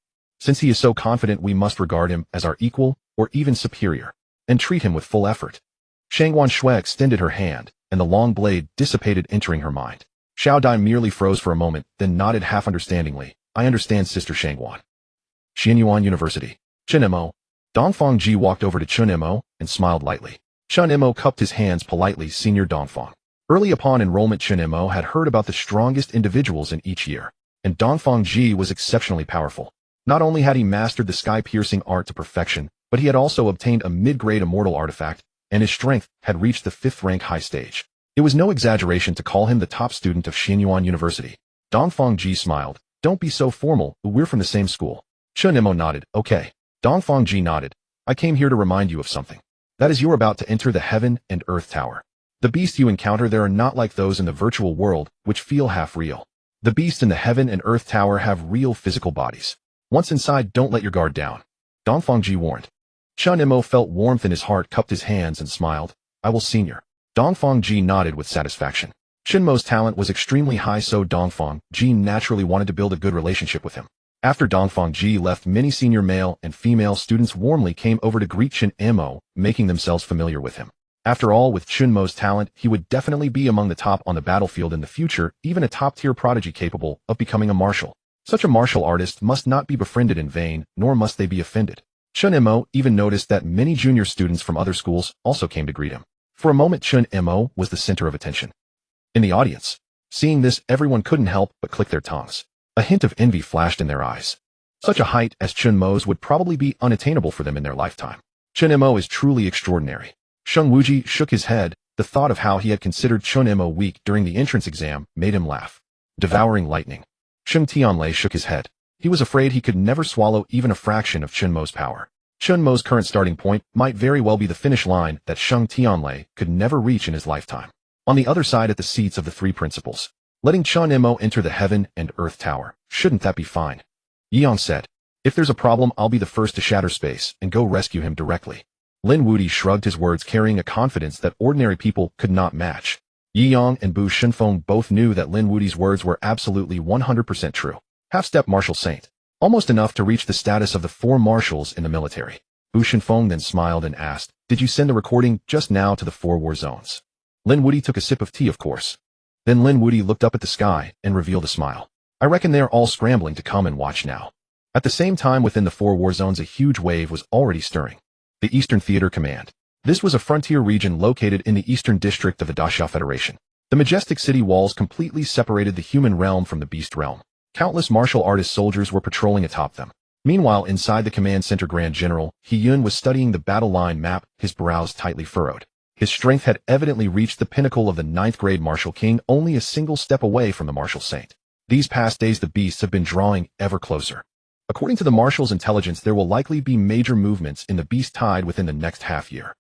Since he is so confident, we must regard him as our equal or even superior, and treat him with full effort. Shangwan Shui extended her hand, and the long blade dissipated, entering her mind. Xiao Dai merely froze for a moment, then nodded half understandingly. I understand, Sister Shangwan. Xianyuan University. Chen Mo. Dongfang Ji walked over to Chen Mo and smiled lightly. Chen Mo cupped his hands politely. Senior Dongfang. Early upon enrollment, Chen Mo had heard about the strongest individuals in each year, and Dongfang Ji was exceptionally powerful. Not only had he mastered the sky-piercing art to perfection, but he had also obtained a mid-grade immortal artifact, and his strength had reached the 5th rank high stage. It was no exaggeration to call him the top student of Xianyuan University. Dongfang Ji smiled. Don't be so formal, we're from the same school. Chen Mo nodded. Okay. Dongfang Ji nodded. I came here to remind you of something. That is, you're about to enter the Heaven and Earth Tower. The beasts you encounter there are not like those in the virtual world, which feel half real. The beasts in the Heaven and Earth Tower have real physical bodies. Once inside, don't let your guard down. Dongfang Ji warned. Chen Mo felt warmth in his heart, cupped his hands and smiled. I will, senior. Dongfang Ji nodded with satisfaction. Chen Mo's talent was extremely high, so Dongfang Ji naturally wanted to build a good relationship with him. After Dongfang Ji left, many senior male and female students warmly came over to greet Chen Mo, making themselves familiar with him. After all, with Chen Mo's talent, he would definitely be among the top on the battlefield in the future, even a top-tier prodigy capable of becoming a martial. Such a martial artist must not be befriended in vain, nor must they be offended. Chen Mo even noticed that many junior students from other schools also came to greet him. For a moment, Chen Mo was the center of attention. In the audience, seeing this, everyone couldn't help but click their tongues. A hint of envy flashed in their eyes. Such a height as Chen Mo's would probably be unattainable for them in their lifetime. Chen Mo is truly extraordinary. Sheng Wuji shook his head. The thought of how he had considered Chen Mo weak during the entrance exam made him laugh. Devouring lightning. Sheng Tianlei shook his head. He was afraid he could never swallow even a fraction of Chen Mo's power. Chen Mo's current starting point might very well be the finish line that Sheng Tianlei could never reach in his lifetime. On the other side, at the seats of the three principals, letting Chen Mo enter the Heaven and Earth Tower. Shouldn't that be fine? Yang said. If there's a problem, I'll be the first to shatter space and go rescue him directly. Lin Wudi shrugged his words, carrying a confidence that ordinary people could not match. Yi Yang and Bu Shenfeng both knew that Lin Wudi's words were absolutely 100% true. Half-step martial saint. Almost enough to reach the status of the 4 marshals in the military. Bu Shenfeng then smiled and asked, "Did you send the recording just now to the 4 war zones?" Lin Wudy took a sip of tea, of course. Then Lin Wudy looked up at the sky and revealed a smile. "I reckon they're all scrambling to come and watch now." At the same time, within the 4 war zones, a huge wave was already stirring. The Eastern Theater Command. This was a frontier region located in the eastern district of the Daxia Federation. The majestic city walls completely separated the human realm from the beast realm. Countless martial artist soldiers were patrolling atop them. Meanwhile, inside the command center, Grand General He Yun was studying the battle line map, his brows tightly furrowed. His strength had evidently reached the pinnacle of the 9th grade martial king, only a single step away from the martial saint. These past days the beasts have been drawing ever closer. According to the marshal's intelligence, there will likely be major movements in the beast tide within the next half year.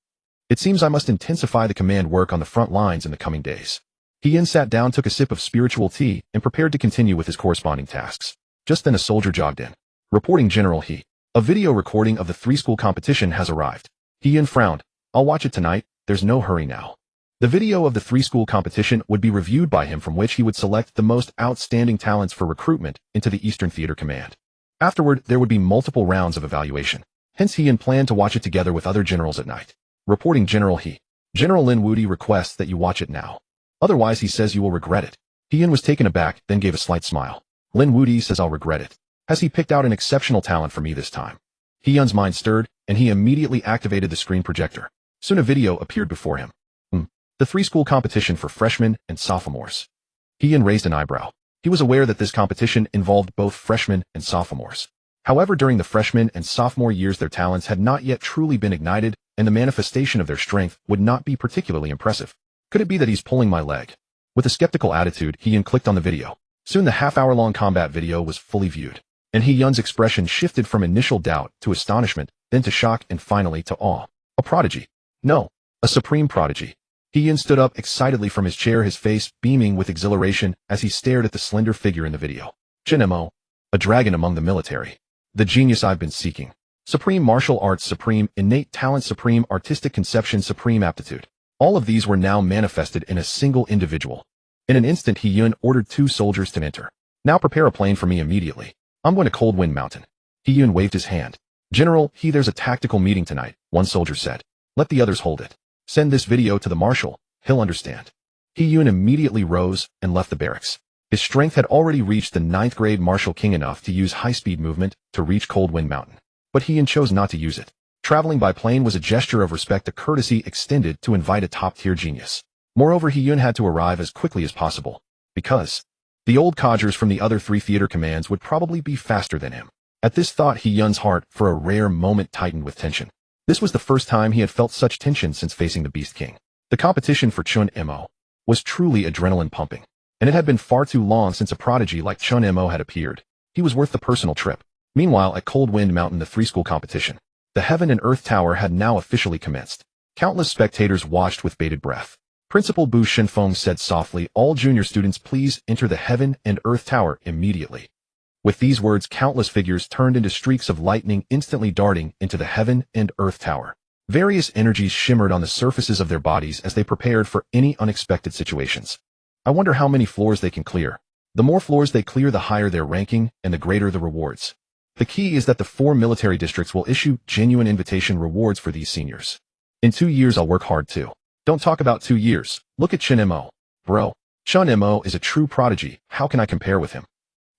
It seems I must intensify the command work on the front lines in the coming days. He Yin sat down, took a sip of spiritual tea, and prepared to continue with his corresponding tasks. Just then a soldier jogged in. Reporting General He. A video recording of the 3-school competition has arrived. He Yin frowned. I'll watch it tonight, there's no hurry now. The video of the 3-school competition would be reviewed by him, from which he would select the most outstanding talents for recruitment into the Eastern Theater Command. Afterward, there would be multiple rounds of evaluation. Hence He Yin planned to watch it together with other generals at night. Reporting General He. General Lin Wudy requests that you watch it now. Otherwise, he says you will regret it. He Yin was taken aback, then gave a slight smile. Lin Wudy says I'll regret it. Has he picked out an exceptional talent for me this time? He Yun's mind stirred, and he immediately activated the screen projector. Soon a video appeared before him. The 3-school competition for freshmen and sophomores. He Yin raised an eyebrow. He was aware that this competition involved both freshmen and sophomores. However, during the freshman and sophomore years, their talents had not yet truly been ignited, and the manifestation of their strength would not be particularly impressive. Could it be that he's pulling my leg? With a skeptical attitude, He Yin clicked on the video. Soon the half-hour-long combat video was fully viewed, and He Yun's expression shifted from initial doubt to astonishment, then to shock, and finally to awe. A prodigy. No, a supreme prodigy. He Yin stood up excitedly from his chair, his face beaming with exhilaration as he stared at the slender figure in the video. Chen Mo, a dragon among the military. The genius I've been seeking. Supreme martial arts, supreme innate talent, supreme artistic conception, supreme aptitude. All of these were now manifested in a single individual. In an instant, He Yun ordered 2 soldiers to enter. Now prepare a plane for me immediately. I'm going to Cold Wind Mountain. He Yun waved his hand. General, there's a tactical meeting tonight, one soldier said. Let the others hold it. Send this video to the marshal, he'll understand. He Yun immediately rose and left the barracks. His strength had already reached the 9th grade martial king, enough to use high-speed movement to reach Cold Wind Mountain. But He Yin chose not to use it. Traveling by plane was a gesture of respect, a courtesy extended to invite a top-tier genius. Moreover, He Yun had to arrive as quickly as possible, because the old codgers from the other 3 theater commands would probably be faster than him. At this thought, He Yun's heart, for a rare moment, tightened with tension. This was the first time he had felt such tension since facing the Beast King. The competition for Chen Mo was truly adrenaline pumping, and it had been far too long since a prodigy like Chen Mo had appeared. He was worth the personal trip. Meanwhile, at Cold Wind Mountain, the 3-school competition, the Heaven and Earth Tower had now officially commenced. Countless spectators watched with bated breath. Principal Bu Shenfeng said softly, "All junior students, please enter the Heaven and Earth Tower immediately." With these words, countless figures turned into streaks of lightning, instantly darting into the Heaven and Earth Tower. Various energies shimmered on the surfaces of their bodies as they prepared for any unexpected situations. I wonder how many floors they can clear. The more floors they clear, the higher their ranking and the greater the rewards. The key is that the 4 military districts will issue genuine invitation rewards for these seniors. In 2 years, I'll work hard too. Don't talk about 2 years. Look at Chen Mo. Bro, Chen Mo is a true prodigy. How can I compare with him?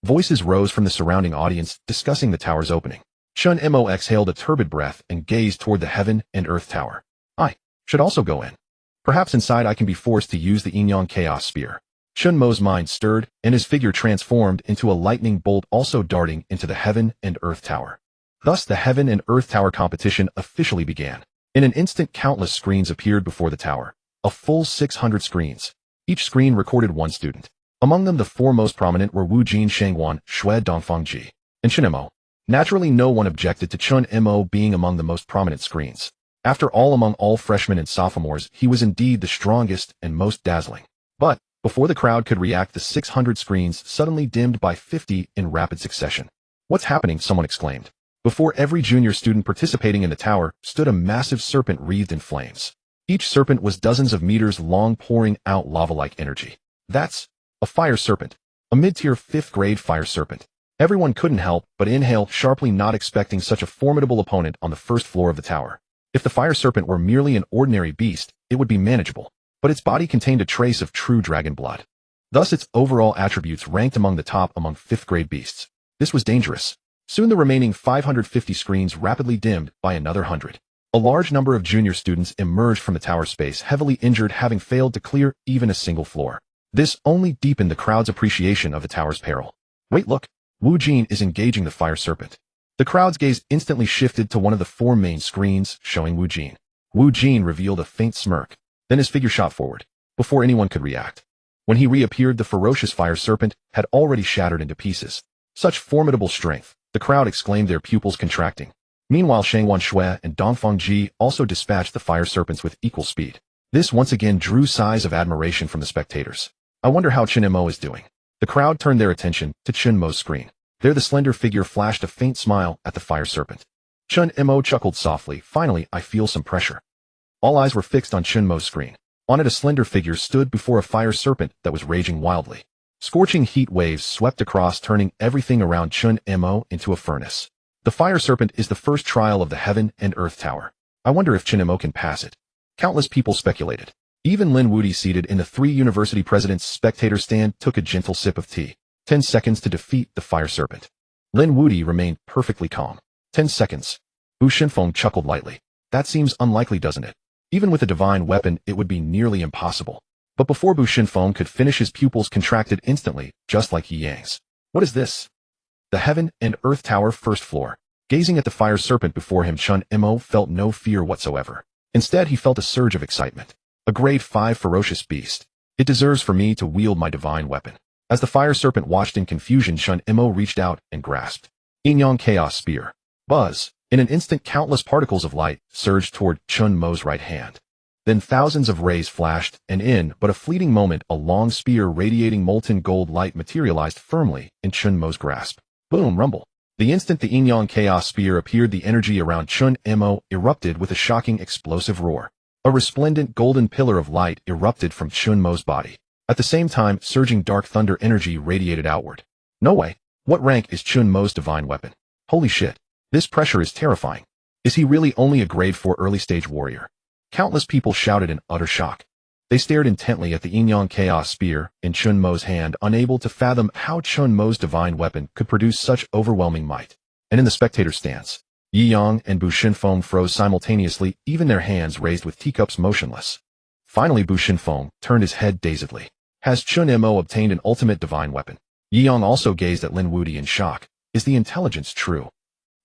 Voices rose from the surrounding audience, discussing the tower's opening. Chen Mo exhaled a turbid breath and gazed toward the Heaven and Earth Tower. I should also go in. Perhaps inside I can be forced to use the Yin-Yang Chaos Spear. Chen Mo's mind stirred, and his figure transformed into a lightning bolt, also darting into the Heaven and Earth Tower. Thus, the Heaven and Earth Tower competition officially began. In an instant, countless screens appeared before the tower. A full 600 screens. Each screen recorded 1 student. Among them, the 4 most prominent were Wu Jin Shangwan, Shui Dongfangji, and Chen Mo. Naturally, no one objected to Chen Mo being among the most prominent screens. After all, among all freshmen and sophomores, he was indeed the strongest and most dazzling. But before the crowd could react, the 600 screens suddenly dimmed by 50 in rapid succession. "What's happening?" someone exclaimed. Before every junior student participating in the tower stood a massive serpent wreathed in flames. Each serpent was dozens of meters long, pouring out lava-like energy. That's a fire serpent, a mid-tier 5th grade fire serpent. Everyone couldn't help but inhale sharply, not expecting such a formidable opponent on the first floor of the tower. If the fire serpent were merely an ordinary beast, it would be manageable, but its body contained a trace of true dragon blood. Thus its overall attributes ranked among the top among 5th-grade beasts. This was dangerous. Soon the remaining 550 screens rapidly dimmed by another 100. A large number of junior students emerged from the tower space heavily injured, having failed to clear even a single floor. This only deepened the crowd's appreciation of the tower's peril. Wait, look! Wu Jin is engaging the fire serpent. The crowd's gaze instantly shifted to one of the 4 main screens, showing Wu Jin. Wu Jin revealed a faint smirk. Then his figure shot forward, before anyone could react. When he reappeared, the ferocious fire serpent had already shattered into pieces. Such formidable strength, the crowd exclaimed, their pupils contracting. Meanwhile, Shangwan Shui and Dongfang Ji also dispatched the fire serpents with equal speed. This once again drew sighs of admiration from the spectators. I wonder how Chen Mo is doing. The crowd turned their attention to Chen Mo's screen. There the slender figure flashed a faint smile at the fire serpent. Chen Mo chuckled softly. Finally, I feel some pressure. All eyes were fixed on Chen Mo's screen. On it a slender figure stood before a fire serpent that was raging wildly. Scorching heat waves swept across, turning everything around Chen Mo into a furnace. The fire serpent is the first trial of the Heaven and Earth Tower. I wonder if Chen Mo can pass it. Countless people speculated. Even Lin Wudi, seated in the 3 university president's spectator stand, took a gentle sip of tea. 10 seconds to defeat the fire serpent. Lin Wudi remained perfectly calm. 10 seconds. Bu Shenfeng chuckled lightly. That seems unlikely, doesn't it? Even with a divine weapon, it would be nearly impossible. But before Bu Shenfeng could finish, his pupils contracted instantly, just like Yi Yang's. What is this? The Heaven and Earth Tower, first floor. Gazing at the fire serpent before him, Chen Mo felt no fear whatsoever. Instead, he felt a surge of excitement. A grade 5 ferocious beast. It deserves for me to wield my divine weapon. As the fire serpent watched in confusion, Chen Mo reached out and grasped Yin-Yang Chaos Spear. Buzz! In an instant, countless particles of light surged toward Chen Mo's right hand. Then thousands of rays flashed, and in but a fleeting moment, a long spear radiating molten gold light materialized firmly in Chen Mo's grasp. Boom! Rumble! The instant the Yin-Yang Chaos Spear appeared, the energy around Chen Mo erupted with a shocking explosive roar. A resplendent golden pillar of light erupted from Chen Mo's body. At the same time, surging dark thunder energy radiated outward. No way! What rank is Chen Mo's divine weapon? Holy shit! This pressure is terrifying. Is he really only a grade 4 early-stage warrior? Countless people shouted in utter shock. They stared intently at the Yin-Yang Chaos Spear in Chen Mo's hand, unable to fathom how Chen Mo's divine weapon could produce such overwhelming might. And in the spectator stance, Yi Yang and Bu Shenfeng froze simultaneously, even their hands raised with teacups motionless. Finally, Bu Shenfeng turned his head dazedly. Has Chen Mo obtained an ultimate divine weapon? Yi Yang also gazed at Lin Wudi in shock. Is the intelligence true?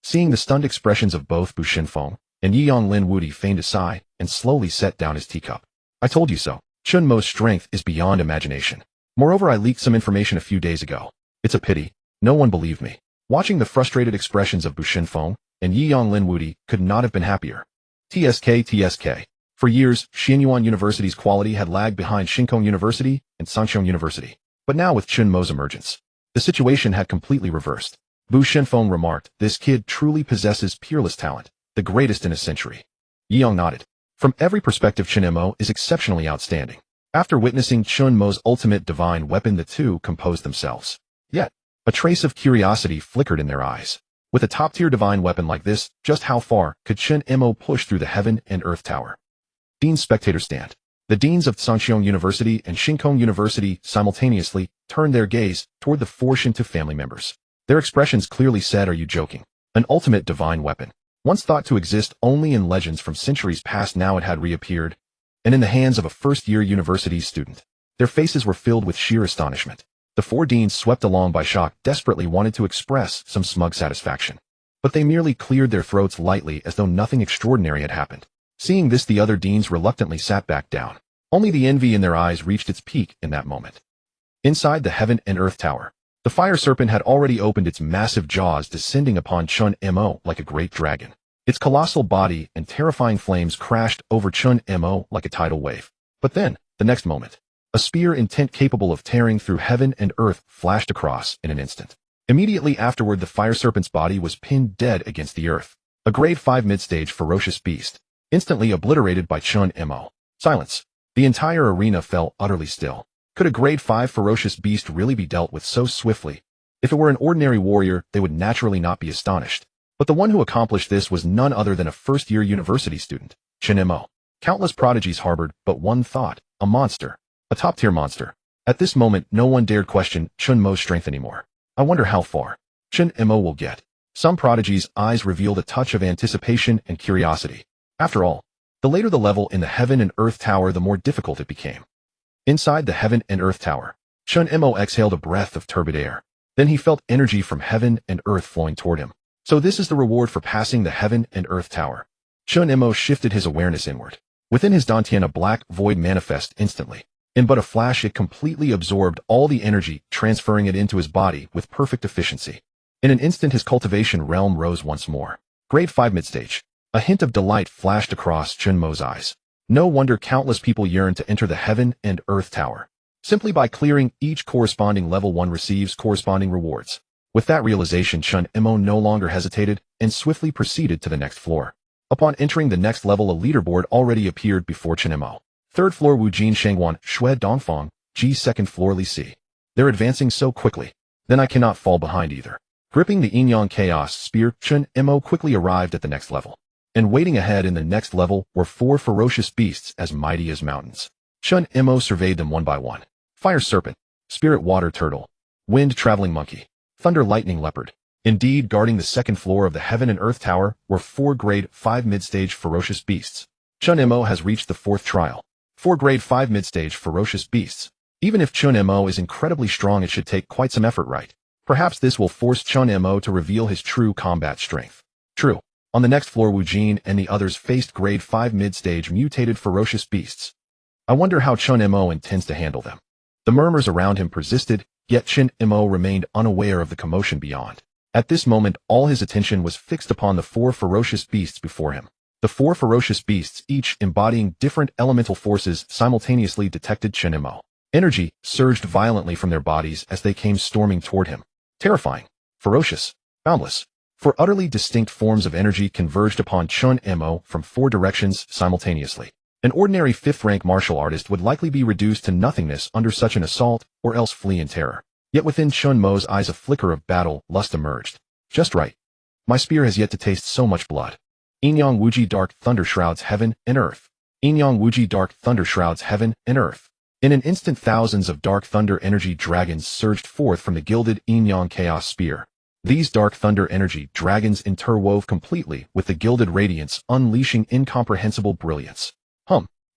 Seeing the stunned expressions of both Bu Shenfeng and Yi Yang, Lin Wudi feigned a sigh and slowly set down his teacup. I told you so. Chen Mo's strength is beyond imagination. Moreover, I leaked some information a few days ago. It's a pity. No one believed me. Watching the frustrated expressions of Bu Shenfeng and Yi Yang, Lin Wudi could not have been happier. TSK. For years, Xianyuan University's quality had lagged behind Shinkong University and Sanxiong University. But now with Chen Mo's emergence, the situation had completely reversed. Bu Shenfeng remarked, this kid truly possesses peerless talent, the greatest in a century. Yi Yang nodded. From every perspective, Chen Mo is exceptionally outstanding. After witnessing Chen Mo's ultimate divine weapon, the two composed themselves. Yet, a trace of curiosity flickered in their eyes. With a top-tier divine weapon like this, just how far could Chen Mo push through the Heaven and Earth Tower? Dean's spectator stand. The deans of Sanxiong University and Shinkong University simultaneously turned their gaze toward the 4 Shinto family members. Their expressions clearly said, are you joking? An ultimate divine weapon. Once thought to exist only in legends from centuries past, now it had reappeared, and in the hands of a first-year university student. Their faces were filled with sheer astonishment. The 4 deans, swept along by shock, desperately wanted to express some smug satisfaction. But they merely cleared their throats lightly as though nothing extraordinary had happened. Seeing this, the other deans reluctantly sat back down. Only the envy in their eyes reached its peak in that moment. Inside the Heaven and Earth Tower, the fire serpent had already opened its massive jaws, descending upon Chen Mo like a great dragon. Its colossal body and terrifying flames crashed over Chen Mo like a tidal wave. But then, the next moment, a spear intent capable of tearing through heaven and earth flashed across in an instant. Immediately afterward, the fire serpent's body was pinned dead against the earth. A grade 5 mid-stage ferocious beast, instantly obliterated by Chen Mo. Silence. The entire arena fell utterly still. Could a grade 5 ferocious beast really be dealt with so swiftly? If it were an ordinary warrior, they would naturally not be astonished. But the one who accomplished this was none other than a first-year university student, Chen Mo. Countless prodigies harbored but one thought, a monster. A top-tier monster. At this moment, no one dared question Chen Mo's strength anymore. I wonder how far Chen Mo will get. Some prodigies' eyes revealed a touch of anticipation and curiosity. After all, the later the level in the Heaven and Earth Tower, the more difficult it became. Inside the Heaven and Earth Tower, Chen Mo exhaled a breath of turbid air. Then he felt energy from heaven and earth flowing toward him. So this is the reward for passing the Heaven and Earth Tower. Chen Mo shifted his awareness inward. Within his dantian, a black void manifested instantly. In but a flash, it completely absorbed all the energy, transferring it into his body with perfect efficiency. In an instant, his cultivation realm rose once more. Grade 5 midstage. A hint of delight flashed across Chen Mo's eyes. No wonder countless people yearn to enter the Heaven and Earth Tower. Simply by clearing each corresponding level, one receives corresponding rewards. With that realization, Chen Mo no longer hesitated and swiftly proceeded to the next floor. Upon entering the next level, a leaderboard already appeared before Chen Mo. 3rd floor Wujin Shangwan, Shui Dongfang, G 2nd floor Li Si. They're advancing so quickly. Then I cannot fall behind either. Gripping the Yin Yang Chaos Spear, Chen Mo quickly arrived at the next level. And waiting ahead in the next level were 4 ferocious beasts as mighty as mountains. Chen Mo surveyed them one by one. Fire Serpent, Spirit Water Turtle, Wind Traveling Monkey, Thunder Lightning Leopard. Indeed, guarding the 2nd floor of the Heaven and Earth Tower were 4 grade 5 midstage ferocious beasts. Chen Mo has reached the 4th trial. 4 grade 5 midstage ferocious beasts. Even if Chen Mo is incredibly strong, it should take quite some effort, right? Perhaps this will force Chen Mo to reveal his true combat strength. True. On the next floor, Wu Jin and the others faced grade 5 mid-stage mutated ferocious beasts. I wonder how Chen Mo intends to handle them. The murmurs around him persisted, yet Chen Mo remained unaware of the commotion beyond. At this moment, all his attention was fixed upon the 4 ferocious beasts before him. The 4 ferocious beasts, each embodying different elemental forces, simultaneously detected Chen Mo. Energy surged violently from their bodies as they came storming toward him. Terrifying, ferocious, boundless. 4 utterly distinct forms of energy converged upon Chen Mo from 4 directions simultaneously. An ordinary 5th-rank martial artist would likely be reduced to nothingness under such an assault, or else flee in terror. Yet within Chen Mo's eyes a flicker of battle lust emerged. Just right. My spear has yet to taste so much blood. Inyang Wuji Dark Thunder shrouds heaven and earth. Inyang Wuji Dark Thunder shrouds heaven and earth. In an instant, thousands of dark thunder energy dragons surged forth from the gilded Inyang Chaos Spear. These dark thunder energy dragons interwove completely with the gilded radiance, unleashing incomprehensible brilliance.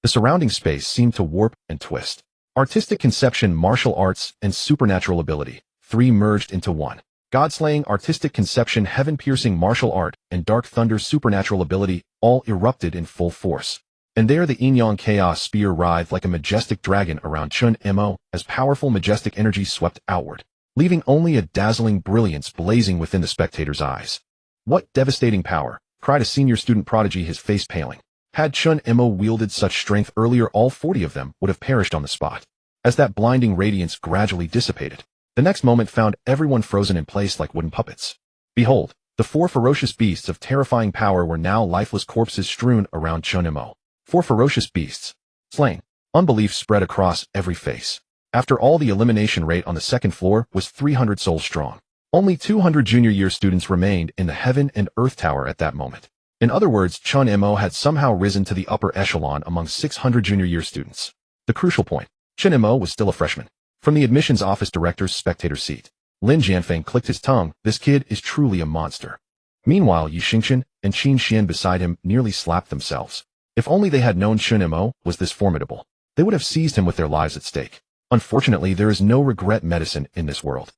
The surrounding space seemed to warp and twist. Artistic conception, martial arts, and supernatural ability, 3 merged into one. God-slaying artistic conception, heaven-piercing martial art, and dark thunder supernatural ability all erupted in full force. And there the Inyang Chaos Spear writhed like a majestic dragon around Chen Mo as powerful majestic energy swept outward, leaving only a dazzling brilliance blazing within the spectator's eyes. What devastating power, cried a senior student prodigy, his face paling. Had Chen Mo wielded such strength earlier, all 40 of them would have perished on the spot. As that blinding radiance gradually dissipated, the next moment found everyone frozen in place like wooden puppets. Behold, the 4 ferocious beasts of terrifying power were now lifeless corpses strewn around Chen Mo. 4 ferocious beasts. Slain. Unbelief spread across every face. After all, the elimination rate on the 2nd floor was 300 souls strong. Only 200 junior year students remained in the Heaven and Earth Tower at that moment. In other words, Chen Mo had somehow risen to the upper echelon among 600 junior year students. The crucial point, Chen Mo was still a freshman. From the admissions office director's spectator seat, Lin Jianfeng clicked his tongue. This kid is truly a monster. Meanwhile, Yi Xingqian and Qin Xian beside him nearly slapped themselves. If only they had known Chen Mo was this formidable, they would have seized him with their lives at stake. Unfortunately, there is no regret medicine in this world.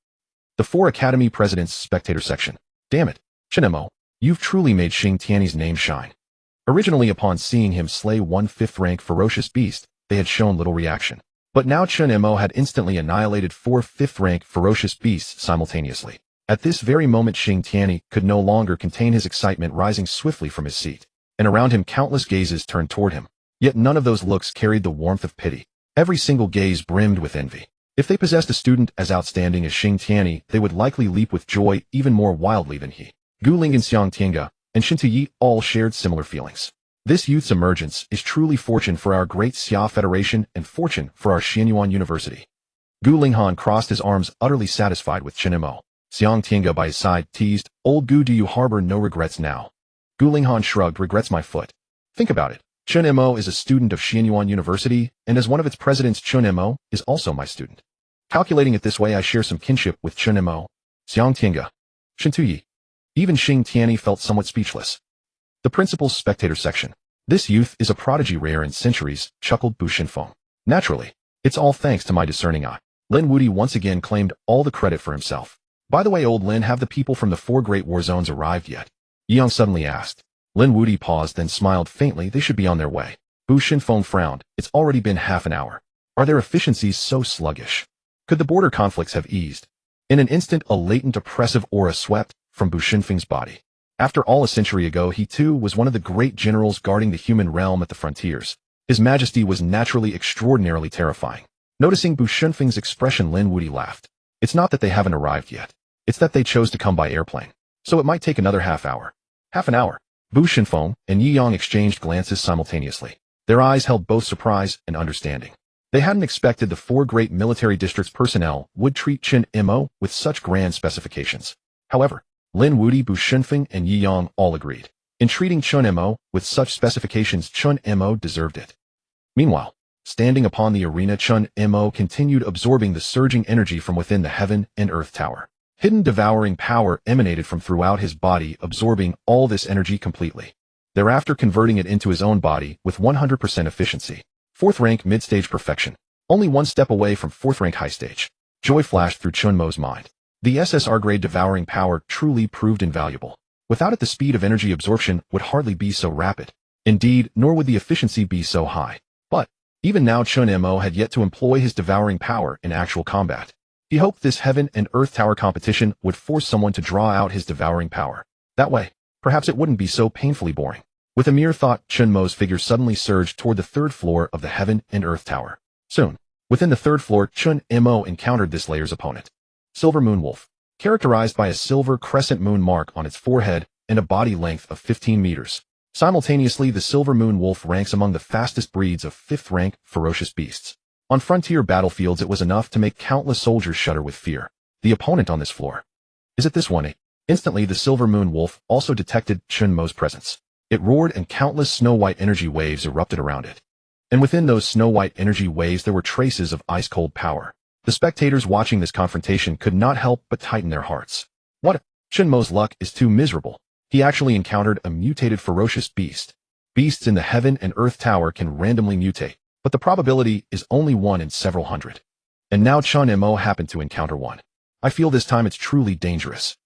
The 4 Academy President's Spectator Section. Damn it, Chen Mo, you've truly made Xing Tianyi's name shine. Originally, upon seeing him slay 1 5th-rank ferocious beast, they had shown little reaction. But now Chen Mo had instantly annihilated 4 5th-rank ferocious beasts simultaneously. At this very moment, Xing Tianyi could no longer contain his excitement, rising swiftly from his seat. And around him countless gazes turned toward him. Yet none of those looks carried the warmth of pity. Every single gaze brimmed with envy. If they possessed a student as outstanding as Xing Tianyi, they would likely leap with joy even more wildly than he. Gu Ling and Xiang Tianga and Xin Tuyi all shared similar feelings. This youth's emergence is truly fortune for our great Xia Federation and fortune for our Xianyuan University. Gu Linghan crossed his arms, utterly satisfied with Chen Mo. Xiang Tiange by his side teased, "Old Gu, do you harbor no regrets now?" Gu Linghan shrugged, "Regrets my foot. Think about it. Chen Mo is a student of Xianyuan University, and as one of its presidents, Chen Mo is also my student. Calculating it this way, I share some kinship with Chen Mo." Xiang Tiange. Shen Tuyi. Even Xing Tianyi felt somewhat speechless. The principal's spectator section. "This youth is a prodigy rare in centuries," chuckled Bu Shinfeng. "Naturally. It's all thanks to my discerning eye." Lin Wudi once again claimed all the credit for himself. "By the way, old Lin, have the people from the 4 great war zones arrived yet?" Yang suddenly asked. Lin Wudi paused, then smiled faintly. "They should be on their way." Bu Shinfeng frowned. "It's already been half an hour. Are their efficiencies so sluggish? Could the border conflicts have eased?" In an instant, a latent oppressive aura swept from Bu Shinfeng's body. After all, a century ago, he too was one of the great generals guarding the human realm at the frontiers. His majesty was naturally extraordinarily terrifying. Noticing Bu Shinfeng's expression, Lin Wudi laughed. "It's not that they haven't arrived yet. It's that they chose to come by airplane. So it might take another half hour." "Half an hour?" Bu Shinfeng and Yi Yang exchanged glances simultaneously. Their eyes held both surprise and understanding. They hadn't expected the 4 great military districts' personnel would treat Chen Mo with such grand specifications. However, Lin Wudi, Bu Shinfeng, and Yi Yang all agreed. In treating Chen Mo with such specifications, Chen Mo deserved it. Meanwhile, standing upon the arena, Chen Mo continued absorbing the surging energy from within the heaven and earth tower. Hidden devouring power emanated from throughout his body, absorbing all this energy completely. Thereafter converting it into his own body with 100% efficiency. 4th rank mid-stage perfection. Only 1 step away from 4th rank high stage. Joy flashed through Chen Mo's mind. The SSR grade devouring power truly proved invaluable. Without it, the speed of energy absorption would hardly be so rapid. Indeed, nor would the efficiency be so high. But, even now Chen Mo had yet to employ his devouring power in actual combat. He hoped this heaven and earth tower competition would force someone to draw out his devouring power. That way, perhaps it wouldn't be so painfully boring. With a mere thought, Chen Mo's figure suddenly surged toward the 3rd floor of the heaven and earth tower. Soon, within the 3rd floor, Chen Mo encountered this layer's opponent. Silver Moon Wolf, characterized by a silver crescent moon mark on its forehead and a body length of 15 meters. Simultaneously, the Silver Moon Wolf ranks among the fastest breeds of 5th rank ferocious beasts. On frontier battlefields, it was enough to make countless soldiers shudder with fear. The opponent on this floor. "Is it this one?" Instantly, the Silver Moon Wolf also detected Chen Mo's presence. It roared, and countless snow-white energy waves erupted around it. And within those snow-white energy waves, there were traces of ice-cold power. The spectators watching this confrontation could not help but tighten their hearts. What? Chen Mo's luck is too miserable. He actually encountered a mutated ferocious beast. Beasts in the heaven and earth tower can randomly mutate, but the probability is only 1 in several hundred. And now Chen Mo happened to encounter one. I feel this time it's truly dangerous.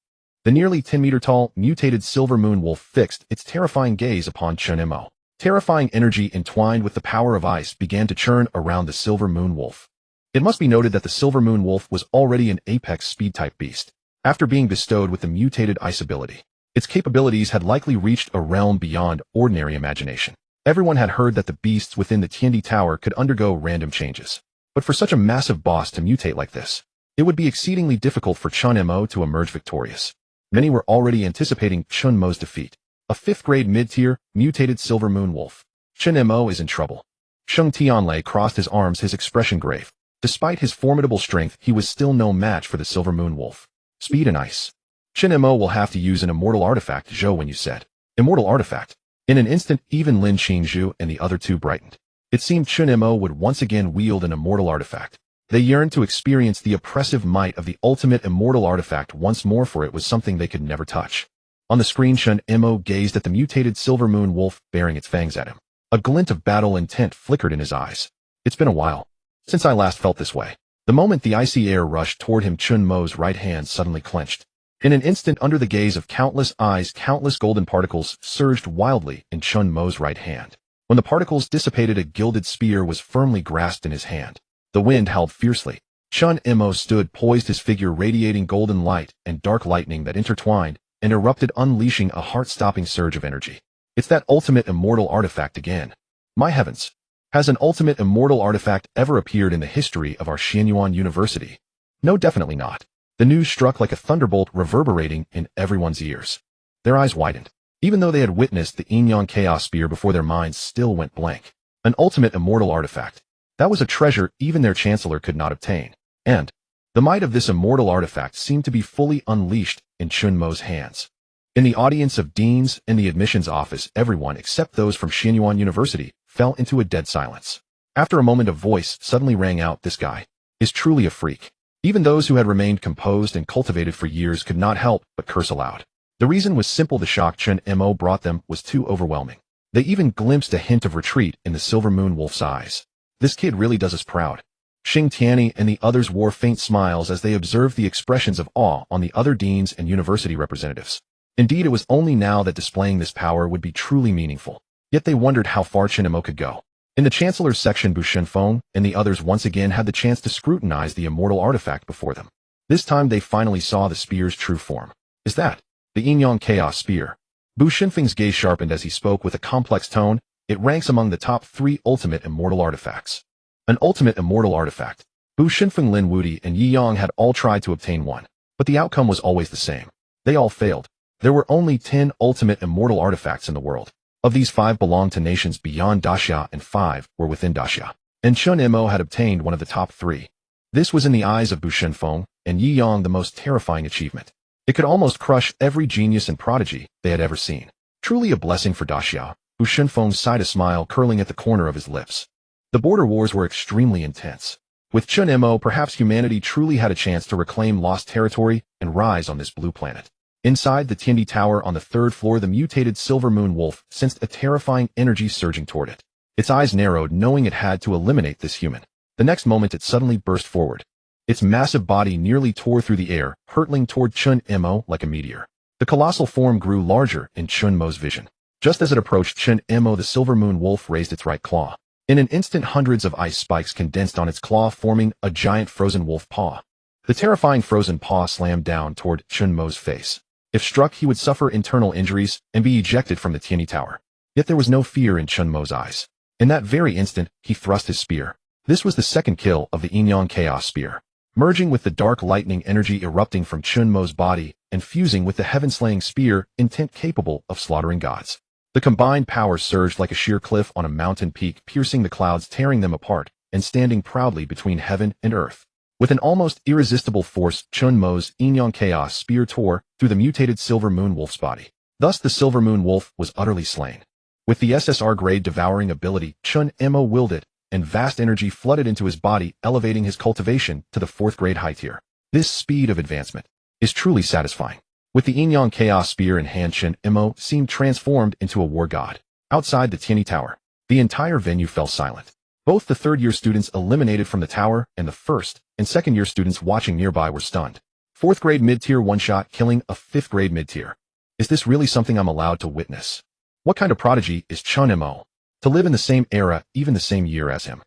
The nearly 10-meter-tall, mutated Silver Moon Wolf fixed its terrifying gaze upon Chen Mo. Terrifying energy entwined with the power of ice began to churn around the Silver Moon Wolf. It must be noted that the Silver Moon Wolf was already an apex speed-type beast. After being bestowed with the mutated ice ability, its capabilities had likely reached a realm beyond ordinary imagination. Everyone had heard that the beasts within the Tiandi Tower could undergo random changes. But for such a massive boss to mutate like this, it would be exceedingly difficult for Chen Mo to emerge victorious. Many were already anticipating Chen Mo's defeat. A 5th-grade mid-tier, mutated Silver Moon Wolf. Chen Mo is in trouble. Sheng Tianlei crossed his arms, his expression grave. Despite his formidable strength, he was still no match for the Silver Moon Wolf. Speed and ice. Chen Mo will have to use an immortal artifact, Zhou, when you said. Immortal artifact. In an instant, even Lin Qingzhu and the other 2 brightened. It seemed Chen Mo would once again wield an immortal artifact. They yearned to experience the oppressive might of the ultimate immortal artifact once more, for it was something they could never touch. On the screen, Chen Mo gazed at the mutated Silver Moon Wolf, baring its fangs at him. A glint of battle intent flickered in his eyes. It's been a while since I last felt this way. The moment the icy air rushed toward him, Chen Mo's right hand suddenly clenched. In an instant, under the gaze of countless eyes, countless golden particles surged wildly in Chen Mo's right hand. When the particles dissipated, a gilded spear was firmly grasped in his hand. The wind howled fiercely. Chen Mo stood poised, his figure radiating golden light and dark lightning that intertwined and erupted, unleashing a heart-stopping surge of energy. It's that ultimate immortal artifact again. My heavens! Has an ultimate immortal artifact ever appeared in the history of our Xianyuan University? No, definitely not. The news struck like a thunderbolt, reverberating in everyone's ears. Their eyes widened. Even though they had witnessed the Yin-Yang Chaos Spear before, their minds still went blank. An ultimate immortal artifact. That was a treasure even their chancellor could not obtain. And The might of this immortal artifact seemed to be fully unleashed in Chen Mo's hands. In the audience of deans and the admissions office, everyone except those from Xianyuan University fell into a dead silence. After a moment, a voice suddenly rang out, "This guy is truly a freak." Even those who had remained composed and cultivated for years could not help but curse aloud. The reason was simple: the shock Chen Mo brought them was too overwhelming. They even glimpsed a hint of retreat in the Silver Moon Wolf's eyes. "This kid really does us proud." Xing Tianyi and the others wore faint smiles as they observed the expressions of awe on the other deans and university representatives. Indeed, it was only now that displaying this power would be truly meaningful. Yet they wondered how far Chen Mo could go. In the Chancellor's section, Bu Shenfeng and the others once again had the chance to scrutinize the immortal artifact before them. This time they finally saw the spear's true form. "Is that the Yinyang Chaos Spear?" Bu Shenfeng's gaze sharpened as he spoke with a complex tone. "It ranks among the top 3 ultimate immortal artifacts." An ultimate immortal artifact. Bu Shenfeng, Lin Wudi, and Yi Yang had all tried to obtain one, but the outcome was always the same. They all failed. There were only 10 ultimate immortal artifacts in the world. Of these, 5 belonged to nations beyond Daxia and 5 were within Daxia. And Chen Mo had obtained one of the top 3. This was in the eyes of Bu Shenfeng and Yi Yang the most terrifying achievement. It could almost crush every genius and prodigy they had ever seen. Truly a blessing for Daxia. Bu Shenfeng sighed, a smile curling at the corner of his lips. The border wars were extremely intense. With Chen Mo, perhaps humanity truly had a chance to reclaim lost territory and rise on this blue planet. Inside the Tiandi Tower on the 3rd floor, the mutated Silver Moon Wolf sensed a terrifying energy surging toward it. Its eyes narrowed, knowing it had to eliminate this human. The next moment, it suddenly burst forward. Its massive body nearly tore through the air, hurtling toward Chen Mo like a meteor. The colossal form grew larger in Chen Mo's vision. Just as it approached Chen Mo, the Silver Moon Wolf raised its right claw. In an instant, hundreds of ice spikes condensed on its claw, forming a giant frozen wolf paw. The terrifying frozen paw slammed down toward Chen Mo's face. If struck, he would suffer internal injuries and be ejected from the Tiandi Tower. Yet there was no fear in Chen Mo's eyes. In that very instant, he thrust his spear. This was the second kill of the Yinyang Chaos Spear. Merging with the dark lightning energy erupting from Chen Mo's body and fusing with the heaven-slaying spear, intent capable of slaughtering gods. The combined power surged like a sheer cliff on a mountain peak, piercing the clouds, tearing them apart, and standing proudly between heaven and earth. With an almost irresistible force, Chen Mo's Yinyang Chaos Spear tore through the mutated Silver Moon Wolf's body. Thus the Silver Moon Wolf was utterly slain. With the SSR-grade devouring ability, Chen Mo wielded, and vast energy flooded into his body, elevating his cultivation to the 4th-grade high tier. This speed of advancement is truly satisfying. With the Yinyang Chaos Spear in hand, Chen Mo seemed transformed into a war god. Outside the Tiandi Tower, the entire venue fell silent. Both the 3rd-year students eliminated from the tower and the 1st and 2nd-year students watching nearby were stunned. 4th-grade mid-tier one-shot killing a 5th-grade mid-tier. Is this really something I'm allowed to witness? What kind of prodigy is Chen Mo? To live in the same era, even the same year as him.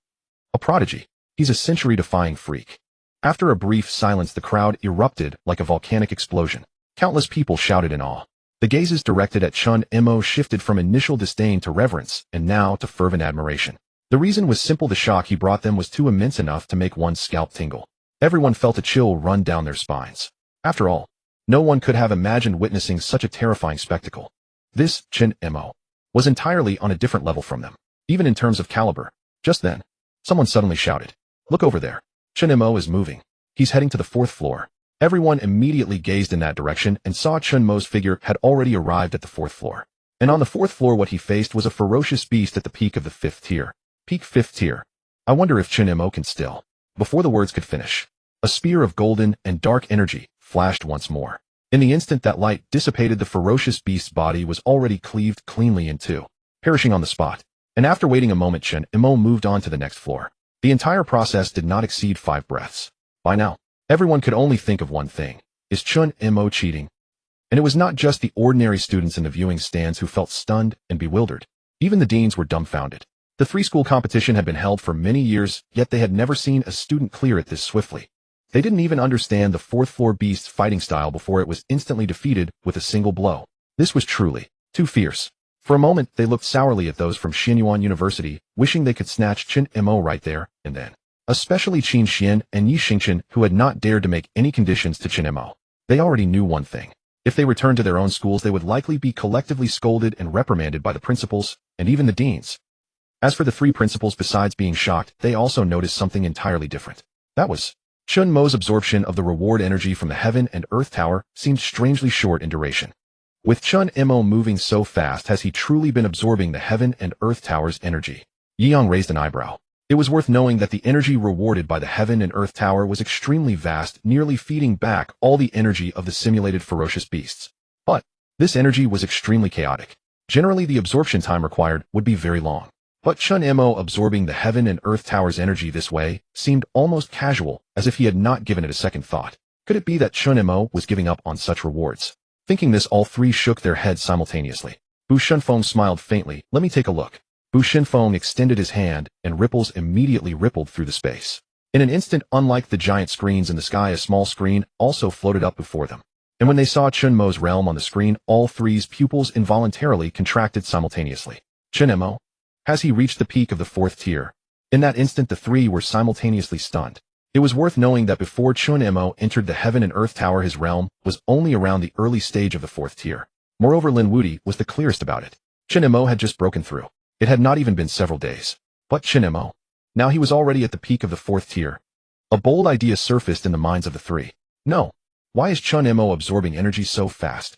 A prodigy. He's a century-defying freak. After a brief silence, the crowd erupted like a volcanic explosion. Countless people shouted in awe. The gazes directed at Chen Mo shifted from initial disdain to reverence and now to fervent admiration. The reason was simple: the shock he brought them was too immense enough to make one's scalp tingle. Everyone felt a chill run down their spines. After all, no one could have imagined witnessing such a terrifying spectacle. This Chen Mo was entirely on a different level from them, even in terms of caliber. Just then, someone suddenly shouted, "Look over there. Chen Mo is moving. He's heading to the 4th floor." Everyone immediately gazed in that direction and saw Chen Mo's figure had already arrived at the 4th floor. And on the 4th floor, what he faced was a ferocious beast at the peak of the 5th tier. Peak 5th tier. I wonder if Chen Mo can still. Before the words could finish, a spear of golden and dark energy flashed once more. In the instant that light dissipated, the ferocious beast's body was already cleaved cleanly in two, perishing on the spot. And after waiting a moment, Chen Mo moved on to the next floor. The entire process did not exceed 5 breaths. By now, everyone could only think of one thing. Is Chen Mo cheating? And it was not just the ordinary students in the viewing stands who felt stunned and bewildered. Even the deans were dumbfounded. The 3-school competition had been held for many years, yet they had never seen a student clear it this swiftly. They didn't even understand the 4th floor beast's fighting style before it was instantly defeated with a single blow. This was truly too fierce. For a moment, they looked sourly at those from Xianyuan University, wishing they could snatch Chen Mo right there and then. Especially Qin Xian and Yi Xingchen, who had not dared to make any conditions to Chen Mo. They already knew one thing. If they returned to their own schools, they would likely be collectively scolded and reprimanded by the principals and even the deans. As for the 3 principals, besides being shocked, they also noticed something entirely different. That was Chen Mo's absorption of the reward energy from the Heaven and Earth Tower seemed strangely short in duration. With Chen Mo moving so fast, has he truly been absorbing the Heaven and Earth Tower's energy? Yang raised an eyebrow. It was worth knowing that the energy rewarded by the Heaven and Earth Tower was extremely vast, nearly feeding back all the energy of the simulated ferocious beasts. But this energy was extremely chaotic. Generally, the absorption time required would be very long. But Chen Mo absorbing the Heaven and Earth Tower's energy this way seemed almost casual, as if he had not given it a second thought. Could it be that Chen Mo was giving up on such rewards? Thinking this, all three shook their heads simultaneously. Bu Shenfeng smiled faintly. Let me take a look. Bu Shenfeng extended his hand, and ripples immediately rippled through the space. In an instant, unlike the giant screens in the sky, a small screen also floated up before them. And when they saw Chen Mo's realm on the screen, all three's pupils involuntarily contracted simultaneously. Chen Mo? Has he reached the peak of the 4th tier? In that instant, the three were simultaneously stunned. It was worth knowing that before Chen Mo entered the Heaven and Earth Tower, his realm was only around the early stage of the 4th tier. Moreover, Lin Wudi was the clearest about it. Chen Mo had just broken through. It had not even been several days. But Chen Mo? Now he was already at the peak of the 4th tier. A bold idea surfaced in the minds of the three. No. Why is Chen Mo absorbing energy so fast?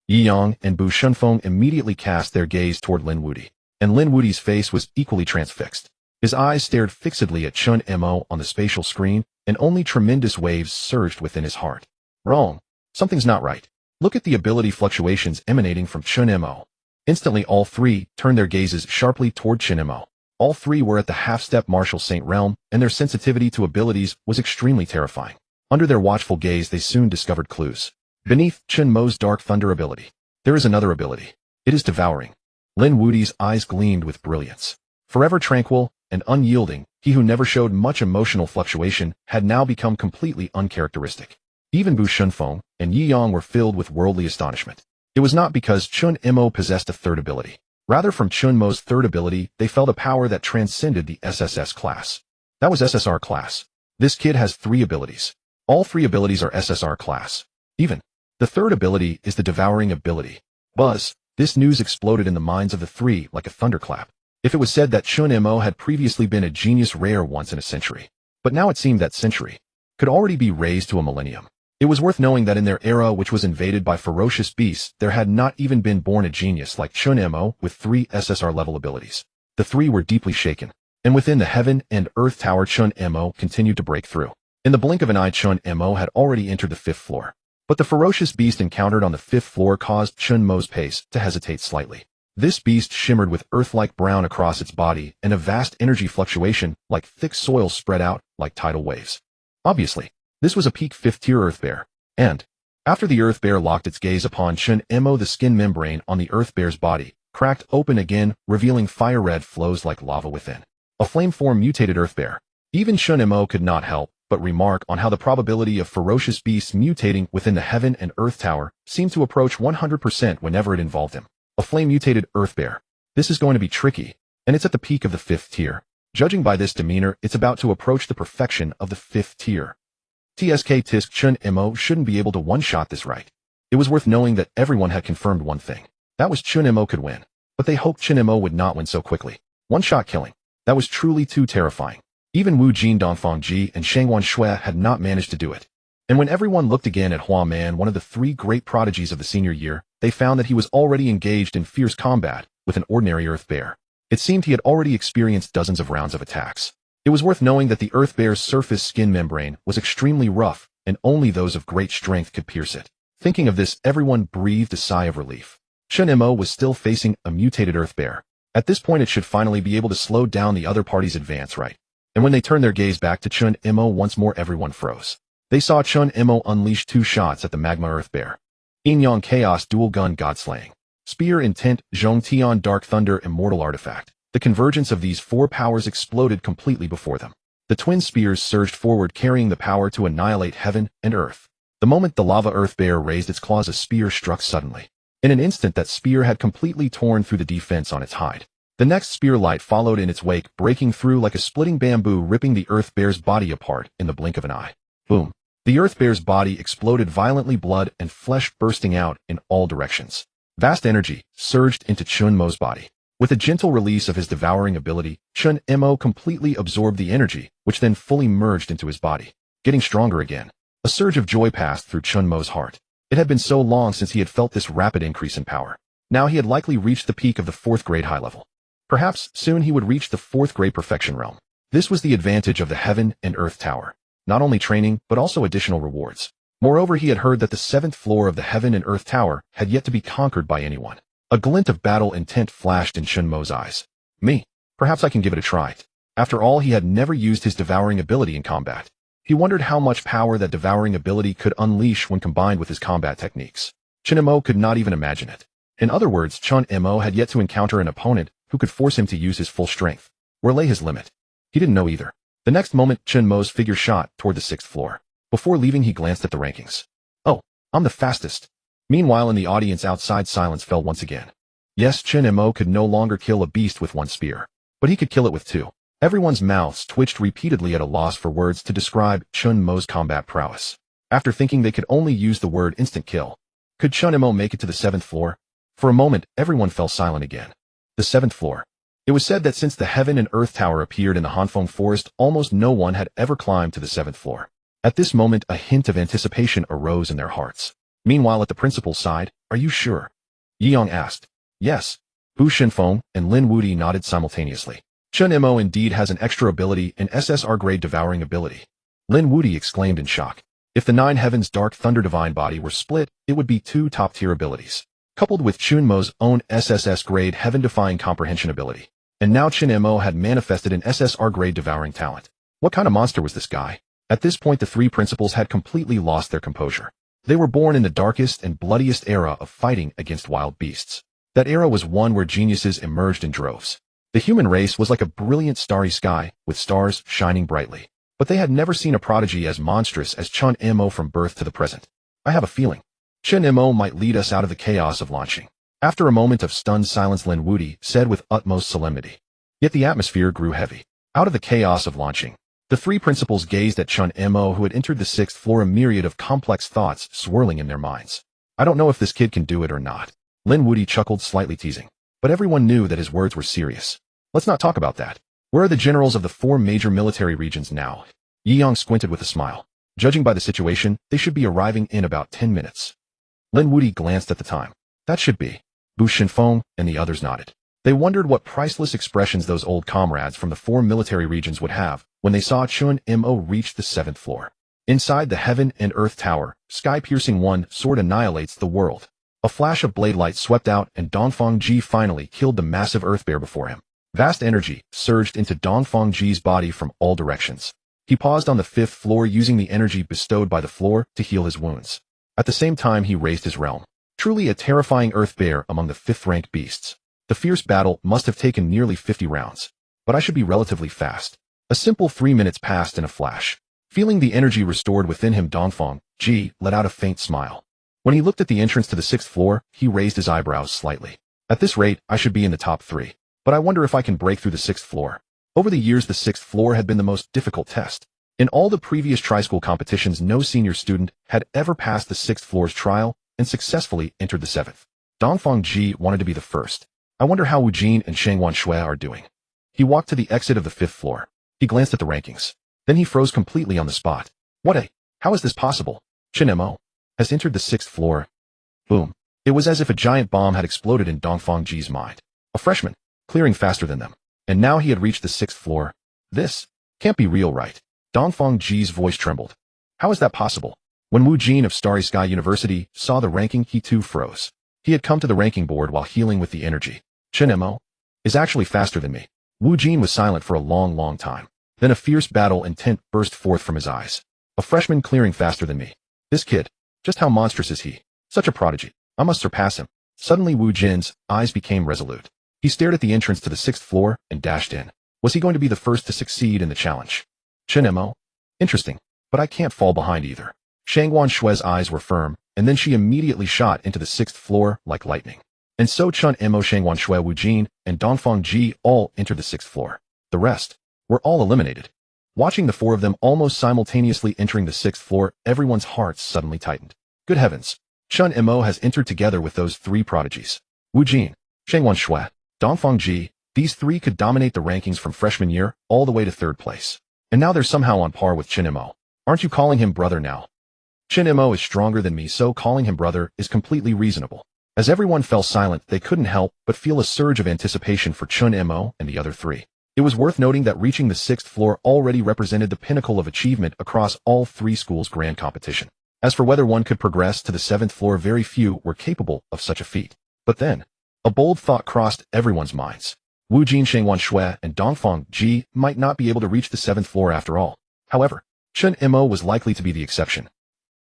Yi Yang and Bu Shenfeng immediately cast their gaze toward Lin Wudi. And Lin Wudi's face was equally transfixed. His eyes stared fixedly at Chen Mo on the spatial screen, and only tremendous waves surged within his heart. Wrong. Something's not right. Look at the ability fluctuations emanating from Chen Mo. Instantly, all three turned their gazes sharply toward Chen Mo. All three were at the half-step martial saint realm, and their sensitivity to abilities was extremely terrifying. Under their watchful gaze, they soon discovered clues. Beneath Chen Mo's dark thunder ability, there is another ability. It is devouring. Lin Wudi's eyes gleamed with brilliance. Forever tranquil and unyielding, he who never showed much emotional fluctuation had now become completely uncharacteristic. Even Bu Shenfeng and Yi Yang were filled with worldly astonishment. It was not because Chen Mo possessed a third ability. Rather, from Chen Mo's third ability, they felt a power that transcended the SSS class. That was SSR class. This kid has 3 abilities. All 3 abilities are SSR class. Even the third ability is the devouring ability. Buzz. This news exploded in the minds of the three like a thunderclap. If it was said that Chen Mo had previously been a genius rare once in a century, but now it seemed that century could already be raised to a millennium. It was worth knowing that in their era, which was invaded by ferocious beasts, there had not even been born a genius like Chen Mo with 3 SSR level abilities. The three were deeply shaken, and within the Heaven and Earth Tower, Chen Mo continued to break through. In the blink of an eye, Chen Mo had already entered the 5th floor. But the ferocious beast encountered on the 5th floor caused Chen Mo's pace to hesitate slightly. This beast shimmered with earth-like brown across its body, and a vast energy fluctuation like thick soil spread out like tidal waves. Obviously, this was a peak 5th tier Earth Bear. And after the Earth Bear locked its gaze upon Chen Mo, the skin membrane on the Earth Bear's body cracked open again, revealing fire-red flows like lava within. A flame-form mutated Earth Bear. Even Chen Mo could not help but remark on how the probability of ferocious beasts mutating within the Heaven and Earth Tower seemed to approach 100% whenever it involved him. A flame-mutated Earth Bear. This is going to be tricky, and it's at the peak of the 5th tier. Judging by this demeanor, it's about to approach the perfection of the 5th tier. Tisk Chen Mo shouldn't be able to one-shot this, right? It was worth knowing that everyone had confirmed one thing. That was Chen Mo could win. But they hoped Chen Mo would not win so quickly. One-shot killing. That was truly too terrifying. Even Wu Jin Dongfang Ji and Shangwan Shui had not managed to do it. And when everyone looked again at Hua Man, one of the 3 great prodigies of the senior year, they found that he was already engaged in fierce combat with an ordinary Earth Bear. It seemed he had already experienced dozens of rounds of attacks. It was worth knowing that the Earth Bear's surface skin membrane was extremely rough, and only those of great strength could pierce it. Thinking of this, everyone breathed a sigh of relief. Chen Mo was still facing a mutated Earth Bear. At this point, it should finally be able to slow down the other party's advance, right? And when they turned their gaze back to Chen Mo once more, everyone froze. They saw Chen Mo unleash 2 shots at the Magma Earth Bear. Yin Yang Chaos Dual Gun God-Slaying. Spear Intent Zhong Tian Dark Thunder Immortal Artifact. The convergence of these 4 powers exploded completely before them. The twin spears surged forward, carrying the power to annihilate heaven and earth. The moment the Lava Earth Bear raised its claws, a spear struck suddenly. In an instant, that spear had completely torn through the defense on its hide. The next spear light followed in its wake, breaking through like a splitting bamboo, ripping the Earth Bear's body apart in the blink of an eye. Boom. The Earth Bear's body exploded violently, blood and flesh bursting out in all directions. Vast energy surged into Chen Mo's body. With a gentle release of his devouring ability, Chen Mo completely absorbed the energy, which then fully merged into his body. getting stronger again. A surge of joy passed through Chen Mo's heart. It had been so long since he had felt this rapid increase in power. Now he had likely reached the peak of the 4th grade high level. Perhaps soon he would reach the 4th grade perfection realm. This was the advantage of the Heaven and Earth Tower. Not only training, but also additional rewards. Moreover, he had heard that the 7th floor of the Heaven and Earth Tower had yet to be conquered by anyone. A glint of battle intent flashed in Chen Mo's eyes. Me. Perhaps I can give it a try. After all, he had never used his devouring ability in combat. He wondered how much power that devouring ability could unleash when combined with his combat techniques. Chen Mo could not even imagine it. In other words, Chen Mo had yet to encounter an opponent who could force him to use his full strength. Where lay his limit? He didn't know either. The next moment, Chen Mo's figure shot toward the 6th floor. Before leaving, he glanced at the rankings. Oh, I'm the fastest. Meanwhile, in the audience outside, silence fell once again. Yes, Chen Mo could no longer kill a beast with one spear, but he could kill it with 2. Everyone's mouths twitched repeatedly at a loss for words to describe Chen Mo's combat prowess. After thinking they could only use the word instant kill, could Chen Mo make it to the 7th floor? For a moment, everyone fell silent again. The 7th floor. It was said that since the Heaven and Earth Tower appeared in the Hanfeng Forest, almost no one had ever climbed to the 7th floor. At this moment, a hint of anticipation arose in their hearts. Meanwhile, at the principal's side, "Are you sure?" Yiyang asked. "Yes." Bu Shenfeng and Lin Wudi nodded simultaneously. Chen Mo indeed has an extra ability, an SSR-grade devouring ability. Lin Wudi exclaimed in shock. If the 9 Heavens Dark Thunder Divine Body were split, it would be 2 top-tier abilities, coupled with Chen Mo's own SSS-grade Heaven-Defying Comprehension ability. And now Chen Mo had manifested an SSR-grade devouring talent. What kind of monster was this guy? At this point, the 3 principals had completely lost their composure. They were born in the darkest and bloodiest era of fighting against wild beasts. That era was one where geniuses emerged in droves. The human race was like a brilliant starry sky, with stars shining brightly. But they had never seen a prodigy as monstrous as Chen Mo from birth to the present. I have a feeling Chen Mo might lead us out of the chaos of launching. After a moment of stunned silence, Lin Wudi said with utmost solemnity. Yet the atmosphere grew heavy. Out of the chaos of launching, the 3 principals gazed at Chen Mo, who had entered the 6th floor, a myriad of complex thoughts swirling in their minds. I don't know if this kid can do it or not. Lin Wudi chuckled, slightly teasing. But everyone knew that his words were serious. Let's not talk about that. Where are the generals of the 4 major military regions now? Yiyang squinted with a smile. Judging by the situation, they should be arriving in about 10 minutes. Lin Wudi glanced at the time. That should be. Bu Shenfeng and the others nodded. They wondered what priceless expressions those old comrades from the 4 military regions would have when they saw Chen Mo reach the 7th floor. Inside the Heaven and Earth Tower, sky-piercing one sword annihilates the world. A flash of blade light swept out, and Dongfang Ji finally killed the massive earth bear before him. Vast energy surged into Dongfang Ji's body from all directions. He paused on the 5th floor, using the energy bestowed by the floor to heal his wounds. At the same time, he raised his realm. Truly a terrifying earth bear among the 5th-ranked beasts. The fierce battle must have taken nearly 50 rounds. But I should be relatively fast. A simple 3 minutes passed in a flash. Feeling the energy restored within him, Dongfang Ji let out a faint smile. When he looked at the entrance to the 6th floor, he raised his eyebrows slightly. At this rate, I should be in the top 3. But I wonder if I can break through the 6th floor. Over the years, the 6th floor had been the most difficult test. In all the previous tri-school competitions, no senior student had ever passed the 6th floor's trial and successfully entered the 7th. Dongfang Ji wanted to be the first. I wonder how Wu Jin and Shangwan Shui are doing. He walked to the exit of the 5th floor. He glanced at the rankings. Then he froze completely on the spot. How is this possible? Chen Mo has entered the 6th floor. Boom. It was as if a giant bomb had exploded in Dongfang Ji's mind. A freshman, clearing faster than them. And now he had reached the 6th floor. This can't be real, right? Dongfang Ji's voice trembled. How is that possible? When Wu Jin of Starry Sky University saw the ranking, he too froze. He had come to the ranking board while healing with the energy. Chen Mo is actually faster than me. Wu Jin was silent for a long time. Then a fierce battle intent burst forth from his eyes. A freshman clearing faster than me. This kid, just how monstrous is he? Such a prodigy. I must surpass him. Suddenly Wu Jin's eyes became resolute. He stared at the entrance to the 6th floor and dashed in. Was he going to be the first to succeed in the challenge? Chen Mo? Interesting, but I can't fall behind either. Shangwan Shui's eyes were firm, and then she immediately shot into the 6th floor like lightning. And so Chen Mo, Shangwan Shui, Wu Jin, and Dongfang Ji all entered the 6th floor. The rest were all eliminated. Watching the 4 of them almost simultaneously entering the 6th floor, everyone's hearts suddenly tightened. Good heavens! Chen Mo has entered together with those 3 prodigies. Wu Jin, Shangwan Shui, Dongfang Ji, these 3 could dominate the rankings from freshman year all the way to 3rd place. And now they're somehow on par with Chen Mo. Aren't you calling him brother now? Chen Mo is stronger than me, so calling him brother is completely reasonable. As everyone fell silent, they couldn't help but feel a surge of anticipation for Chen Mo and the other three. It was worth noting that reaching the 6th floor already represented the pinnacle of achievement across all three schools' grand competition. As for whether one could progress to the 7th floor, very few were capable of such a feat. But then, a bold thought crossed everyone's minds. Wu Jin, Shengwan Shui, and Dongfang Ji might not be able to reach the 7th floor after all. However, Chen Mo was likely to be the exception.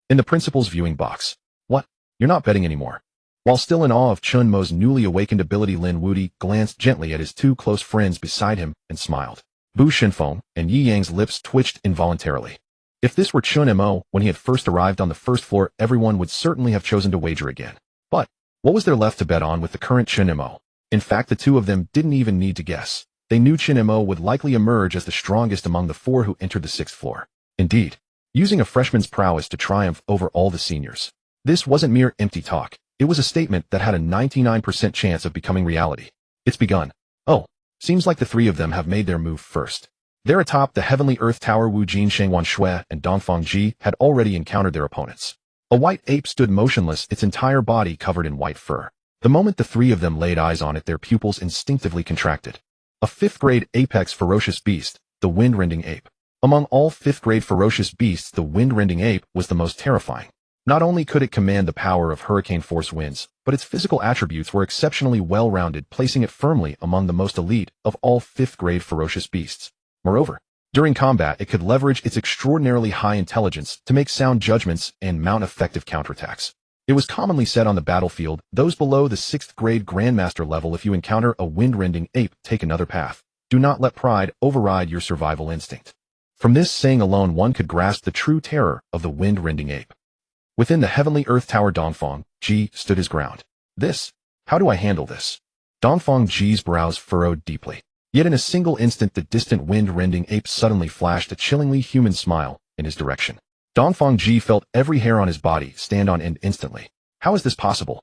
In the principal's viewing box. What? You're not betting anymore. While still in awe of Chen Mo's newly awakened ability, Lin Wudi glanced gently at his two close friends beside him and smiled. Bu Shinfeng and Yi Yang's lips twitched involuntarily. If this were Chen Mo when he had first arrived on the 1st floor, everyone would certainly have chosen to wager again. But what was there left to bet on with the current Chen Mo? In fact, the two of them didn't even need to guess. They knew Chen Mo would likely emerge as the strongest among the four who entered the 6th floor. Indeed, using a freshman's prowess to triumph over all the seniors. This wasn't mere empty talk. It was a statement that had a 99% chance of becoming reality. It's begun. Oh, seems like the three of them have made their move first. There atop the Heavenly Earth Tower, Wu Jin, Shengwan Shui, and Dongfang Ji had already encountered their opponents. A white ape stood motionless, its entire body covered in white fur. The moment the three of them laid eyes on it, their pupils instinctively contracted. A 5th-grade apex ferocious beast, the wind-rending ape. Among all 5th-grade ferocious beasts, the wind-rending ape was the most terrifying. Not only could it command the power of hurricane-force winds, but its physical attributes were exceptionally well-rounded, placing it firmly among the most elite of all 5th-grade ferocious beasts. Moreover, during combat, it could leverage its extraordinarily high intelligence to make sound judgments and mount effective counterattacks. It was commonly said on the battlefield, those below the 6th-grade Grandmaster level, if you encounter a wind-rending ape, take another path. Do not let pride override your survival instinct. From this saying alone, one could grasp the true terror of the wind-rending ape. Within the Heavenly Earth Tower, Dongfang Ji stood his ground. How do I handle this? Dongfang Ji's brows furrowed deeply. Yet in a single instant, the distant wind-rending ape suddenly flashed a chillingly human smile in his direction. Dongfang Ji felt every hair on his body stand on end instantly. How is this possible?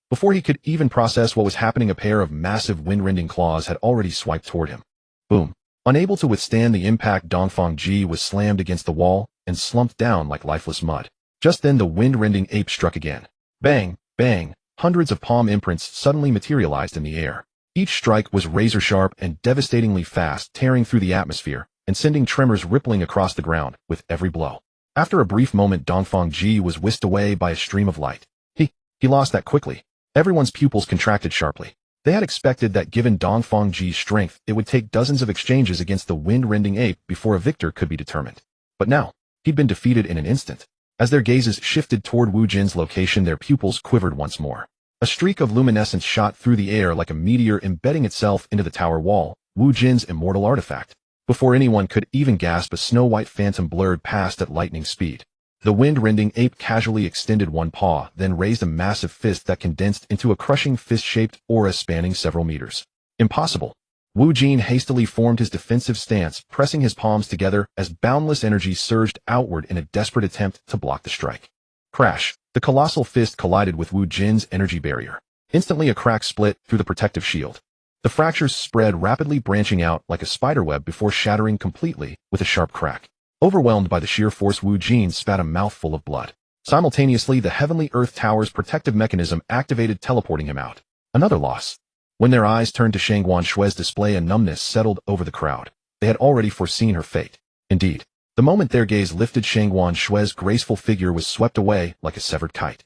Before he could even process what was happening, a pair of massive wind-rending claws had already swiped toward him. Boom. Unable to withstand the impact, Dongfang Ji was slammed against the wall and slumped down like lifeless mud. Just then the wind-rending ape struck again. Bang, bang, hundreds of palm imprints suddenly materialized in the air. Each strike was razor-sharp and devastatingly fast, tearing through the atmosphere and sending tremors rippling across the ground with every blow. After a brief moment, Dongfang Ji was whisked away by a stream of light. He lost that quickly. Everyone's pupils contracted sharply. They had expected that given Dongfang Ji's strength, it would take dozens of exchanges against the wind-rending ape before a victor could be determined. But now, he'd been defeated in an instant. As their gazes shifted toward Wu Jin's location, their pupils quivered once more. A streak of luminescence shot through the air like a meteor, embedding itself into the tower wall, Wu Jin's immortal artifact. Before anyone could even gasp, a snow-white phantom blurred past at lightning speed. The wind-rending ape casually extended one paw, then raised a massive fist that condensed into a crushing fist-shaped aura spanning several meters. Impossible. Wu Jin hastily formed his defensive stance, pressing his palms together as boundless energy surged outward in a desperate attempt to block the strike. Crash! The colossal fist collided with Wu Jin's energy barrier. Instantly, a crack split through the protective shield. The fractures spread rapidly, branching out like a spiderweb before shattering completely with a sharp crack. Overwhelmed by the sheer force, Wu Jin spat a mouthful of blood. Simultaneously, the Heavenly Earth Tower's protective mechanism activated, teleporting him out. Another loss. When their eyes turned to Shengwan Shui's display, a numbness settled over the crowd. They had already foreseen her fate. Indeed, the moment their gaze lifted, Shengwan Shui's graceful figure was swept away like a severed kite.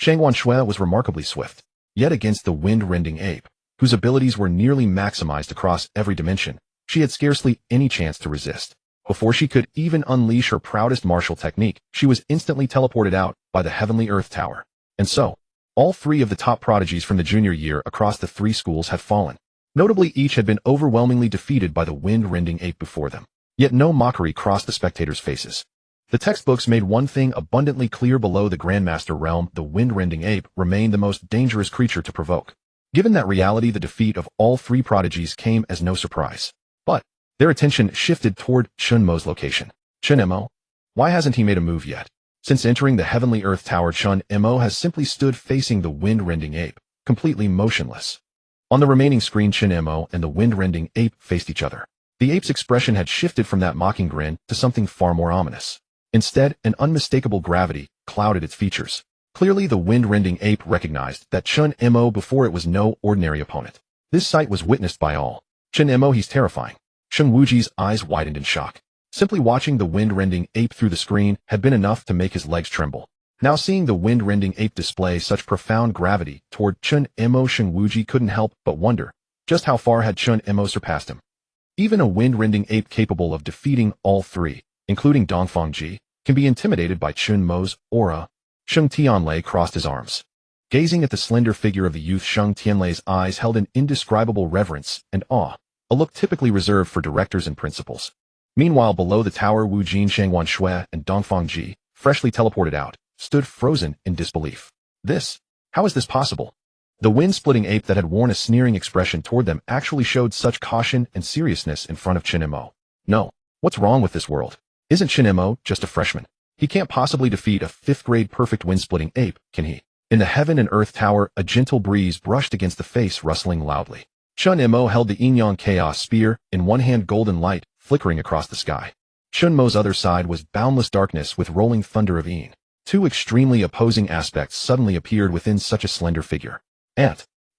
Shengwan Shui was remarkably swift. Yet against the wind-rending ape, whose abilities were nearly maximized across every dimension, she had scarcely any chance to resist. Before she could even unleash her proudest martial technique, she was instantly teleported out by the Heavenly Earth Tower. And so, all three of the top prodigies from the junior year across the three schools had fallen. Notably, each had been overwhelmingly defeated by the wind-rending ape before them. Yet no mockery crossed the spectators' faces. The textbooks made one thing abundantly clear: below the Grandmaster realm, the wind-rending ape remained the most dangerous creature to provoke. Given that reality, the defeat of all three prodigies came as no surprise. But their attention shifted toward Chen Mo's location. Chen Mo? Why hasn't he made a move yet? Since entering the Heavenly Earth Tower, Chen Mo has simply stood facing the wind-rending ape, completely motionless. On the remaining screen, Chen Mo and the wind-rending ape faced each other. The ape's expression had shifted from that mocking grin to something far more ominous. Instead, an unmistakable gravity clouded its features. Clearly, the wind-rending ape recognized that Chen Mo before it was no ordinary opponent. This sight was witnessed by all. Chen Mo, he's terrifying. Sheng Wuji's eyes widened in shock. Simply watching the wind-rending ape through the screen had been enough to make his legs tremble. Now seeing the wind-rending ape display such profound gravity toward Chen Mo, Sheng Wuji couldn't help but wonder just how far had Chen Mo surpassed him. Even a wind-rending ape capable of defeating all three, including Dongfangji, can be intimidated by Chen Mo's aura. Sheng Tianlei crossed his arms. Gazing at the slender figure of the youth, Sheng Tianlei's eyes held an indescribable reverence and awe, a look typically reserved for directors and principals. Meanwhile, below the tower, Wu Jin, Shangwan Shui, and Dongfangji, freshly teleported out, stood frozen in disbelief. How is this possible? The wind-splitting ape that had worn a sneering expression toward them actually showed such caution and seriousness in front of Chen Mo. No, what's wrong with this world? Isn't Chen Mo just a freshman? He can't possibly defeat a 5th-grade perfect wind-splitting ape, can he? In the heaven and earth tower, a gentle breeze brushed against the face, rustling loudly. Chen Mo held the Yin Yang Chaos Spear, in one hand golden light, flickering across the sky. Chen Mo's other side was boundless darkness with rolling thunder of Yin. Two extremely opposing aspects suddenly appeared within such a slender figure.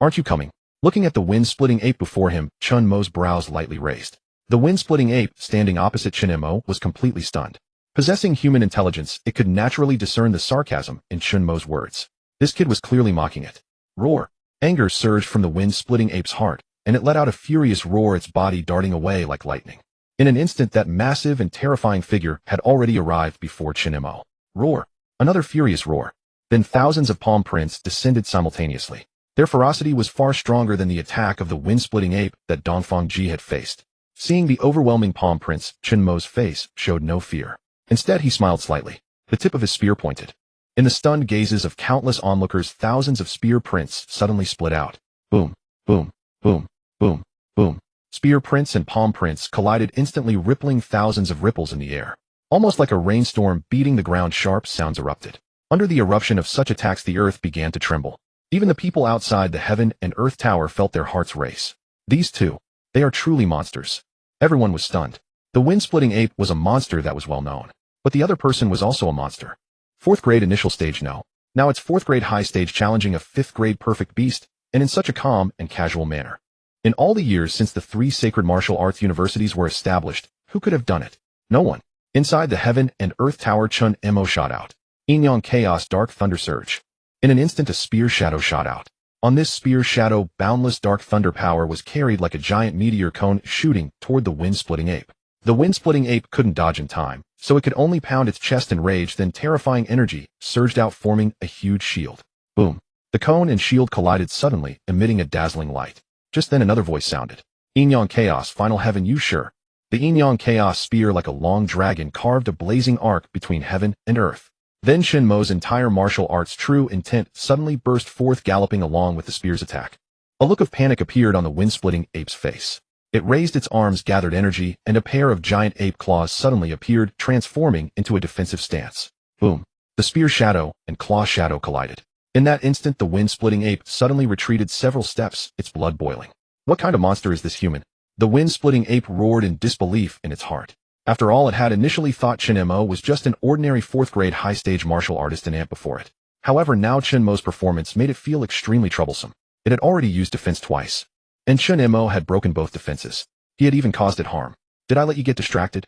Aren't you coming? Looking at the wind-splitting ape before him, Chen Mo's brows lightly raised. The wind-splitting ape, standing opposite Chen Mo, was completely stunned. Possessing human intelligence, it could naturally discern the sarcasm in Chen Mo's words. This kid was clearly mocking it. Roar! Anger surged from the wind-splitting ape's heart, and it let out a furious roar, its body darting away like lightning. In an instant, that massive and terrifying figure had already arrived before Chen Mo. Roar! Another furious roar. Then thousands of palm prints descended simultaneously. Their ferocity was far stronger than the attack of the wind-splitting ape that Dongfangji had faced. Seeing the overwhelming palm prints, Chen Mo's face showed no fear. Instead, he smiled slightly. The tip of his spear pointed. In the stunned gazes of countless onlookers, thousands of spear prints suddenly split out. Boom, boom, boom, boom, boom. Spear prints and palm prints collided instantly, rippling thousands of ripples in the air. Almost like a rainstorm beating the ground, sharp sounds erupted. Under the eruption of such attacks, the earth began to tremble. Even the people outside the heaven and earth tower felt their hearts race. These two, they are truly monsters. Everyone was stunned. The wind-splitting ape was a monster that was well known. But the other person was also a monster. 4th grade initial stage, no. Now it's 4th grade high stage, challenging a 5th grade perfect beast, and in such a calm and casual manner. In all the years since the 3 sacred martial arts universities were established, who could have done it? No one. Inside the heaven and earth tower, Chen Mo shot out. Yin Yang Chaos Dark Thunder Surge. In an instant, a spear shadow shot out. On this spear shadow, boundless dark thunder power was carried like a giant meteor cone shooting toward the wind-splitting ape. The wind-splitting ape couldn't dodge in time, so it could only pound its chest in rage. Then terrifying energy surged out, forming a huge shield. Boom. The cone and shield collided suddenly, emitting a dazzling light. Just then another voice sounded. Yin Yang Chaos Final Heaven, you sure? The Yin Yang Chaos Spear, like a long dragon, carved a blazing arc between heaven and earth. Then Chen Mo's entire martial arts true intent suddenly burst forth, galloping along with the spear's attack. A look of panic appeared on the wind-splitting ape's face. It raised its arms, gathered energy, and a pair of giant ape claws suddenly appeared, transforming into a defensive stance. Boom. The spear shadow and claw shadow collided. In that instant, the wind-splitting ape suddenly retreated several steps, its blood boiling. What kind of monster is this human? The wind-splitting ape roared in disbelief in its heart. After all, it had initially thought Chen Mo was just an ordinary 4th grade high-stage martial artist and ant before it. However, now Chen Mo's performance made it feel extremely troublesome. It had already used defense twice. And Chen Mo had broken both defenses. He had even caused it harm. Did I let you get distracted?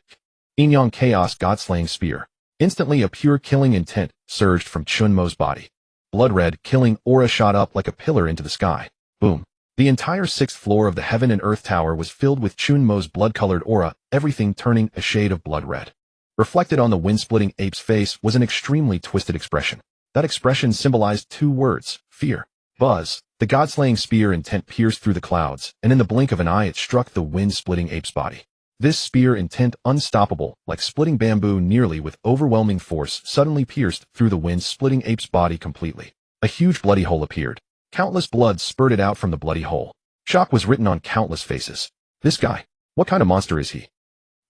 Yin Yang Chaos God-slaying Spear. Instantly, a pure killing intent surged from Chen Mo's body. Blood-red, killing aura shot up like a pillar into the sky. Boom. The entire 6th floor of the heaven and earth tower was filled with Chen Mo's blood-colored aura, everything turning a shade of blood red. Reflected on the wind-splitting ape's face was an extremely twisted expression. That expression symbolized 2 words: fear. Buzz. The god-slaying spear intent pierced through the clouds, and in the blink of an eye it struck the wind-splitting ape's body. This spear intent, unstoppable, like splitting bamboo nearly with overwhelming force, suddenly pierced through the wind-splitting ape's body completely. A huge bloody hole appeared. Countless blood spurted out from the bloody hole. Shock was written on countless faces. This guy, what kind of monster is he?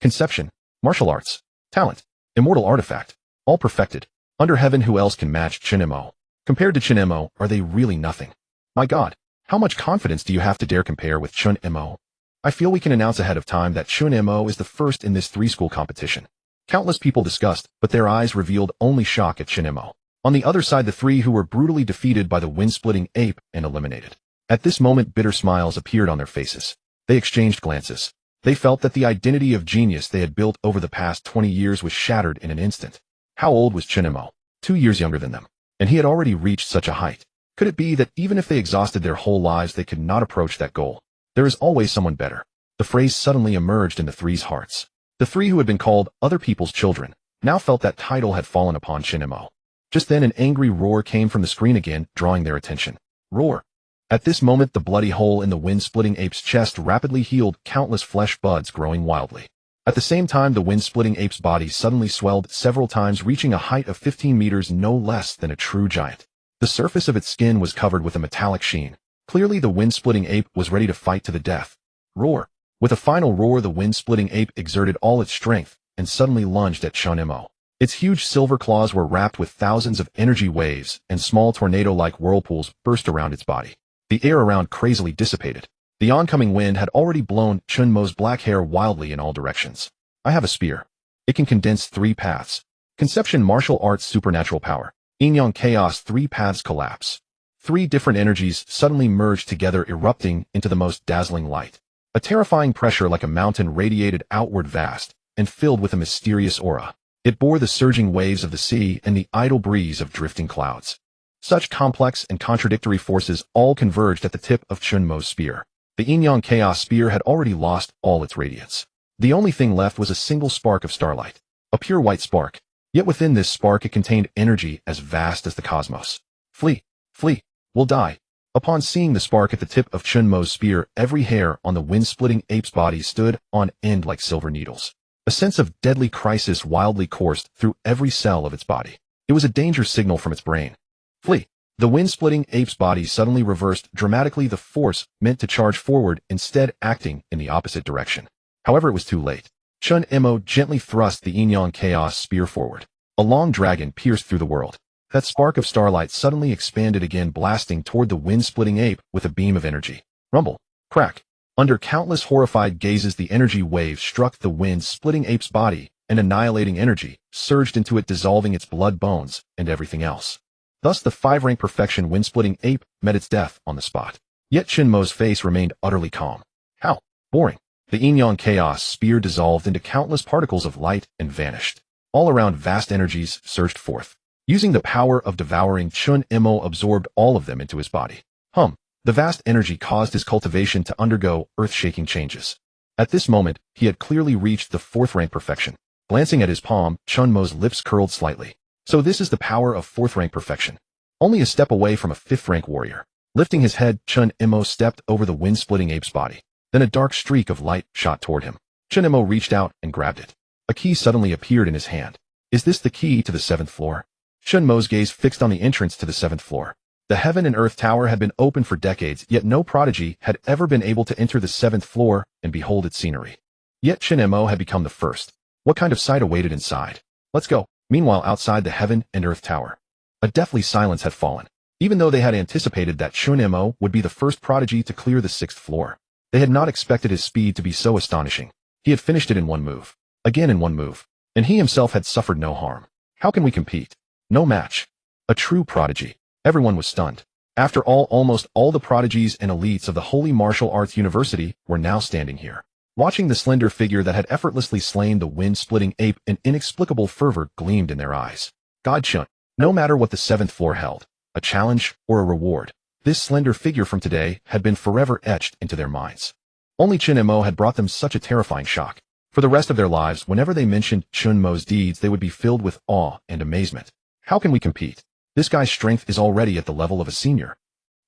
Conception, martial arts, talent, immortal artifact, all perfected. Under heaven, who else can match Chen Mo? Compared to Chen Mo, are they really nothing? My God, how much confidence do you have to dare compare with Chen Mo? I feel we can announce ahead of time that Chen Mo is the first in this 3-school competition. Countless people discussed, but their eyes revealed only shock at Chen Mo. On the other side, the three who were brutally defeated by the wind-splitting ape and eliminated. At this moment, bitter smiles appeared on their faces. They exchanged glances. They felt that the identity of genius they had built over the past 20 years was shattered in an instant. How old was Chen Mo? 2 years younger than them. And he had already reached such a height. Could it be that even if they exhausted their whole lives, they could not approach that goal? There is always someone better. The phrase suddenly emerged in the three's hearts. The three who had been called other people's children now felt that title had fallen upon Chen Mo. Just then an angry roar came from the screen again, drawing their attention. Roar. At this moment, the bloody hole in the wind-splitting ape's chest rapidly healed, countless flesh buds growing wildly. At the same time, the wind-splitting ape's body suddenly swelled several times, reaching a height of 15 meters, no less than a true giant. The surface of its skin was covered with a metallic sheen. Clearly, the wind-splitting ape was ready to fight to the death. Roar. With a final roar, the wind-splitting ape exerted all its strength and suddenly lunged at Chen Mo. Its huge silver claws were wrapped with thousands of energy waves, and small tornado-like whirlpools burst around its body. The air around crazily dissipated. The oncoming wind had already blown Chen Mo's black hair wildly in all directions. I have a spear. It can condense 3 paths. Conception, martial arts, supernatural power. Yin-yang, chaos, 3 paths collapse. 3 different energies suddenly merged together, erupting into the most dazzling light. A terrifying pressure like a mountain radiated outward, vast and filled with a mysterious aura. It bore the surging waves of the sea and the idle breeze of drifting clouds. Such complex and contradictory forces all converged at the tip of Chen Mo's spear. The Yin-yang chaos spear had already lost all its radiance. The only thing left was a single spark of starlight, a pure white spark. Yet within this spark it contained energy as vast as the cosmos. Flee, flee, we'll die. Upon seeing the spark at the tip of Chen Mo's spear, every hair on the wind-splitting ape's body stood on end like silver needles. A sense of deadly crisis wildly coursed through every cell of its body. It was a danger signal from its brain. Flee. The wind-splitting ape's body suddenly reversed dramatically, the force meant to charge forward, instead acting in the opposite direction. However, it was too late. Chen Mo gently thrust the Yin-yang chaos spear forward. A long dragon pierced through the world. That spark of starlight suddenly expanded again, blasting toward the wind-splitting ape with a beam of energy. Rumble. Crack. Under countless horrified gazes, the energy wave struck the wind-splitting ape's body, and annihilating energy surged into it, dissolving its blood, bones, and everything else. Thus the 5-rank perfection wind-splitting ape met its death on the spot. Yet Chen Mo's face remained utterly calm. How boring. The Yin-yang chaos spear dissolved into countless particles of light and vanished. All around, vast energies surged forth. Using the power of devouring, Chen Mo absorbed all of them into his body. The vast energy caused his cultivation to undergo earth-shaking changes. At this moment, he had clearly reached the 4th-rank perfection. Glancing at his palm, Chen Mo's lips curled slightly. So this is the power of 4th-rank perfection. Only a step away from a 5th-rank warrior. Lifting his head, Chen Mo stepped over the wind-splitting ape's body. Then a dark streak of light shot toward him. Chen Mo reached out and grabbed it. A key suddenly appeared in his hand. Is this the key to the 7th floor? Chen Mo's gaze fixed on the entrance to the 7th floor. The Heaven and Earth Tower had been open for decades, yet no prodigy had ever been able to enter the 7th floor and behold its scenery. Yet Chen Mo had become the first. What kind of sight awaited inside? Let's go. Meanwhile, outside the Heaven and Earth Tower, a deathly silence had fallen. Even though they had anticipated that Chen Mo would be the first prodigy to clear the 6th floor, they had not expected his speed to be so astonishing. He had finished it in 1 move. Again in 1 move. And he himself had suffered no harm. How can we compete? No match. A true prodigy. Everyone was stunned. After all, almost all the prodigies and elites of the Holy Martial Arts University were now standing here. Watching the slender figure that had effortlessly slain the wind-splitting ape, an inexplicable fervor gleamed in their eyes. God Chen. No matter what the 7th floor held, a challenge or a reward, this slender figure from today had been forever etched into their minds. Only Chen Mo had brought them such a terrifying shock. For the rest of their lives, whenever they mentioned Chen Mo's deeds, they would be filled with awe and amazement. How can we compete? This guy's strength is already at the level of a senior.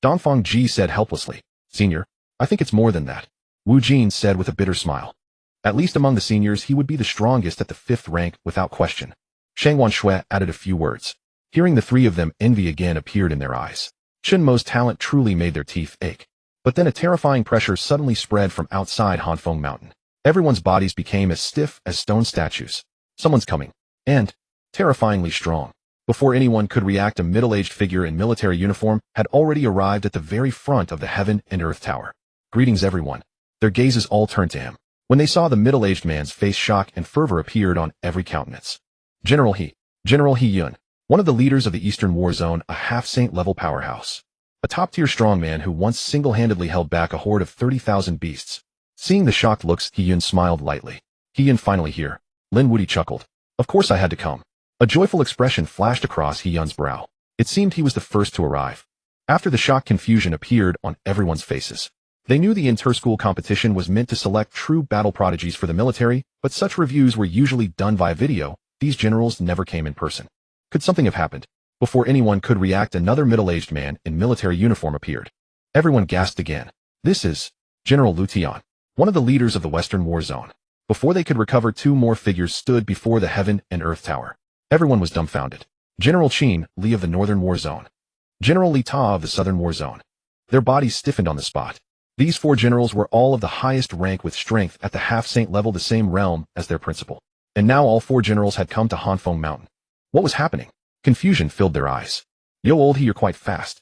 Dongfang Ji said helplessly. Senior? I think it's more than that. Wu Jin said with a bitter smile. At least among the seniors, he would be the strongest at the 5th rank without question. Shang Wanshui added a few words. Hearing the 3 of them, envy again appeared in their eyes. Chen Mo's talent truly made their teeth ache. But then a terrifying pressure suddenly spread from outside Hanfeng Mountain. Everyone's bodies became as stiff as stone statues. Someone's coming. And terrifyingly strong. Before anyone could react, a middle-aged figure in military uniform had already arrived at the very front of the Heaven and Earth Tower. Greetings, everyone. Their gazes all turned to him. When they saw the middle-aged man's face, shock and fervor appeared on every countenance. General He Yun, one of the leaders of the Eastern War Zone, a half-saint level powerhouse. A top-tier strongman who once single-handedly held back a horde of 30,000 beasts. Seeing the shocked looks, He Yun smiled lightly. He Yun finally here. Lin Wuti chuckled. Of course I had to come. A joyful expression flashed across He Yun's brow. It seemed he was the first to arrive. After the shock, confusion appeared on everyone's faces. They knew the inter-school competition was meant to select true battle prodigies for the military, but such reviews were usually done via video. These generals never came in person. Could something have happened? Before anyone could react, another middle-aged man in military uniform appeared. Everyone gasped again. This is General Lu Tian, one of the leaders of the Western War Zone. Before they could recover, two more figures stood before the Heaven and Earth Tower. Everyone was dumbfounded. General Chen Li of the Northern War Zone. General Li Ta of the Southern War Zone. Their bodies stiffened on the spot. These four generals were all of the highest rank with strength at the half-saint level, the same realm as their principal. And now all four generals had come to Hanfeng Mountain. What was happening? Confusion filled their eyes. Yo, old He, you're quite fast.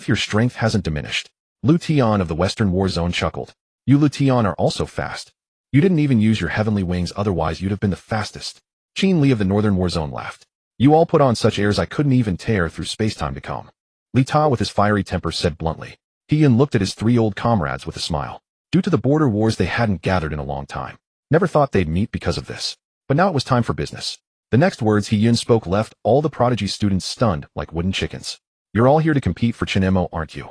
Your strength hasn't diminished. Lu Tian of the Western War Zone chuckled. You Lu Tian are also fast. You didn't even use your heavenly wings, otherwise you'd have been the fastest. Chen Li of the Northern War Zone laughed. You all put on such airs I couldn't even tear through space-time to come. Li Ta with his fiery temper said bluntly. He Yun looked at his three old comrades with a smile. Due to the border wars, they hadn't gathered in a long time. Never thought they'd meet because of this. But now it was time for business. The next words He Yun spoke left all the prodigy students stunned like wooden chickens. You're all here to compete for Chen Mo, aren't you?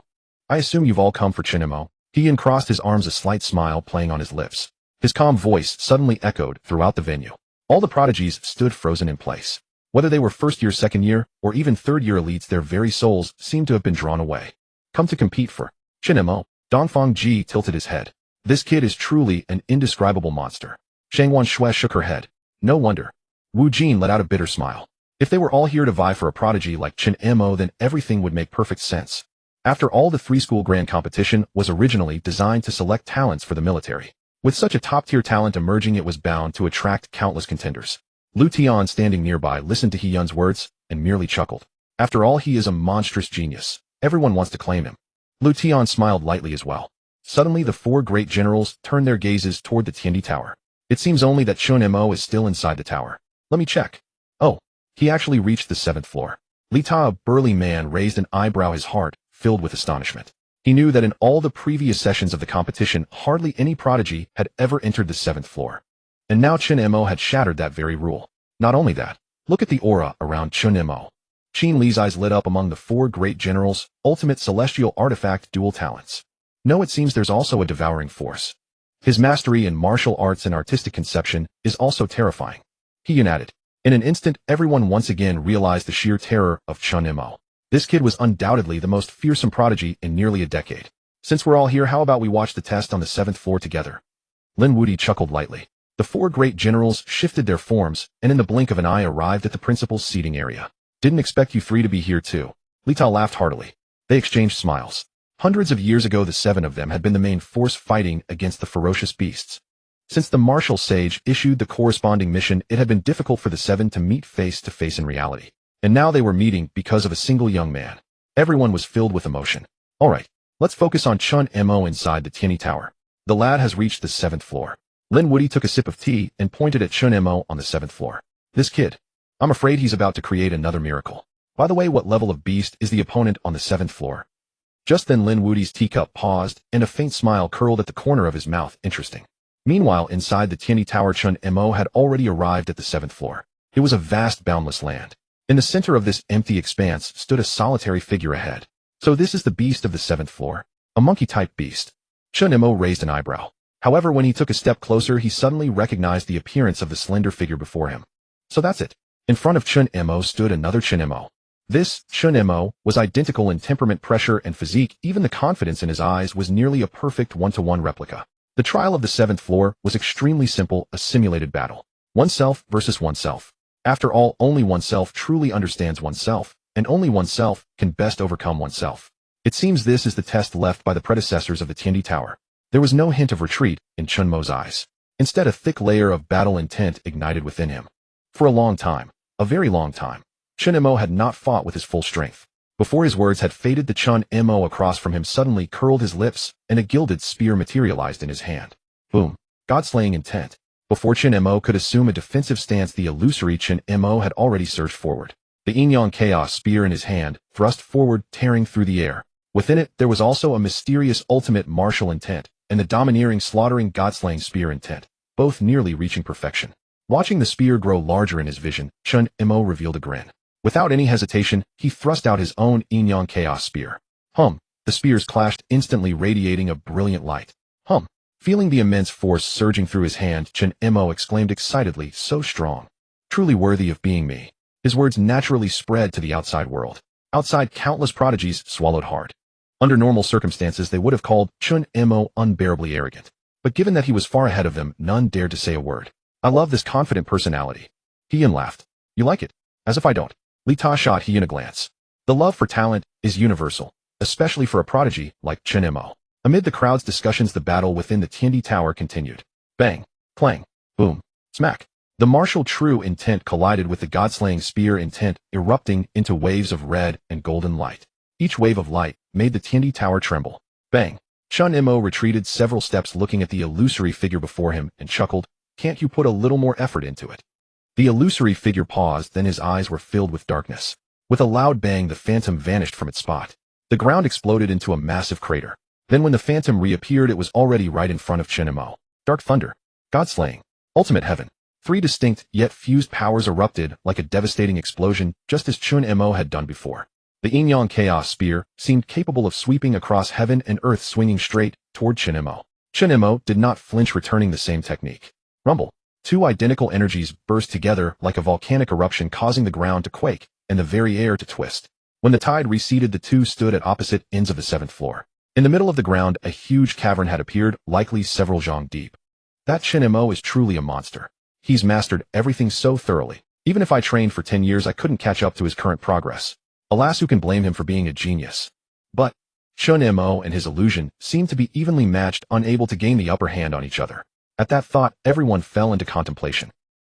I assume you've all come for Chen Mo. He Yun crossed his arms, a slight smile playing on his lips. His calm voice suddenly echoed throughout the venue. All the prodigies stood frozen in place. Whether they were first year, second year, or even third year elites, their very souls seemed to have been drawn away. Come to compete for Chen Mo. Dongfang Ji tilted his head. This kid is truly an indescribable monster. Shangwan Shui shook her head. No wonder. Wu Jin let out a bitter smile. If they were all here to vie for a prodigy like Chen Mo, then everything would make perfect sense. After all, the three-school grand competition was originally designed to select talents for the military. With such a top-tier talent emerging, it was bound to attract countless contenders. Lu Tian, standing nearby, listened to He Yun's words and merely chuckled. After all, he is a monstrous genius. Everyone wants to claim him. Lu Tian smiled lightly as well. Suddenly, the four great generals turned their gazes toward the Tiandi Tower. It seems only that Chen Mo is still inside the tower. Let me check. Oh, he actually reached the 7th floor. Li Ta, a burly man, raised an eyebrow, his heart filled with astonishment. He knew that in all the previous sessions of the competition, hardly any prodigy had ever entered the 7th floor. And now Chen Mo had shattered that very rule. Not only that, look at the aura around Chen Mo. Chen Li's eyes lit up. Among the four great generals, ultimate celestial artifact, dual talents. No, it seems there's also a devouring force. His mastery in martial arts and artistic conception is also terrifying. He Yun added. In an instant, everyone once again realized the sheer terror of Chen Mo. This kid was undoubtedly the most fearsome prodigy in nearly a decade. Since we're all here, how about we watch the test on the 7th floor together? Lin Wuti chuckled lightly. The four great generals shifted their forms, and in the blink of an eye arrived at the principal's seating area. Didn't expect you three to be here too. Li Ta laughed heartily. They exchanged smiles. Hundreds of years ago, the 7 of them had been the main force fighting against the ferocious beasts. Since the martial sage issued the corresponding mission, it had been difficult for the 7 to meet face to face in reality. And now they were meeting because of a single young man. Everyone was filled with emotion. Alright, let's focus on Chen Mo inside the Tiandi Tower. The lad has reached the 7th floor. Lin Wuti took a sip of tea and pointed at Chen Mo on the 7th floor. This kid. I'm afraid he's about to create another miracle. By the way, what level of beast is the opponent on the 7th floor? Just then Lin Wuti's teacup paused, and a faint smile curled at the corner of his mouth. Interesting. Meanwhile, inside the Tiandi Tower, Chen Mo had already arrived at the 7th floor. It was a vast, boundless land. In the center of this empty expanse stood a solitary figure ahead. So this is the beast of the 7th floor. A monkey-type beast. Chen Mo raised an eyebrow. However, when he took a step closer, he suddenly recognized the appearance of the slender figure before him. So that's it. In front of Chen Mo stood another Chen Mo. This, Chen Mo, was identical in temperament, pressure, and physique. Even the confidence in his eyes was nearly a perfect one-to-one replica. The trial of the 7th floor was extremely simple, a simulated battle. Oneself versus oneself. After all, only oneself truly understands oneself, and only oneself can best overcome oneself. It seems this is the test left by the predecessors of the Tiandi Tower. There was no hint of retreat in Chen Mo's eyes. Instead, a thick layer of battle intent ignited within him. For a long time, a very long time, Chen Mo had not fought with his full strength. Before his words had faded, the Chen Mo across from him suddenly curled his lips, and a gilded spear materialized in his hand. Boom. God-slaying intent. Before Chen Mo could assume a defensive stance, the illusory Chen Mo had already surged forward. The Jiangnan chaos spear in his hand thrust forward, tearing through the air. Within it, there was also a mysterious ultimate martial intent, and the domineering, slaughtering, god-slaying spear intent, both nearly reaching perfection. Watching the spear grow larger in his vision, Chen Mo revealed a grin. Without any hesitation, he thrust out his own Jiangnan chaos spear. The spears clashed, instantly radiating a brilliant light. Feeling the immense force surging through his hand, Chen Mo exclaimed excitedly, so strong. Truly worthy of being me. His words naturally spread to the outside world. Outside, countless prodigies swallowed hard. Under normal circumstances, they would have called Chen Mo unbearably arrogant. But given that he was far ahead of them, none dared to say a word. I love this confident personality. Heian laughed. You like it? As if I don't. Li Ta shot Heian a glance. The love for talent is universal, especially for a prodigy like Chen Mo. Amid the crowd's discussions, the battle within the Tiandi Tower continued. Bang, clang, boom, smack. The martial true intent collided with the god-slaying spear intent, erupting into waves of red and golden light. Each wave of light made the Tiandi Tower tremble. Bang. Chen Mo retreated several steps, looking at the illusory figure before him, and chuckled, can't you put a little more effort into it? The illusory figure paused, then his eyes were filled with darkness. With a loud bang, the phantom vanished from its spot. The ground exploded into a massive crater. Then when the phantom reappeared, it was already right in front of Chen Mo. Dark thunder, god-slaying, ultimate heaven. Three distinct yet fused powers erupted like a devastating explosion, just as Chen Mo had done before. The Jiangnan chaos spear seemed capable of sweeping across heaven and earth, swinging straight toward Chen Mo. Chen Mo did not flinch, returning the same technique. Rumble. Two identical energies burst together like a volcanic eruption, causing the ground to quake and the very air to twist. When the tide receded, the two stood at opposite ends of the 7th floor. In the middle of the ground, a huge cavern had appeared, likely several zhang deep. That Chen Mo is truly a monster. He's mastered everything so thoroughly. Even if I trained for 10 years, I couldn't catch up to his current progress. Alas, who can blame him for being a genius? But Chen Mo and his illusion seemed to be evenly matched, unable to gain the upper hand on each other. At that thought, everyone fell into contemplation.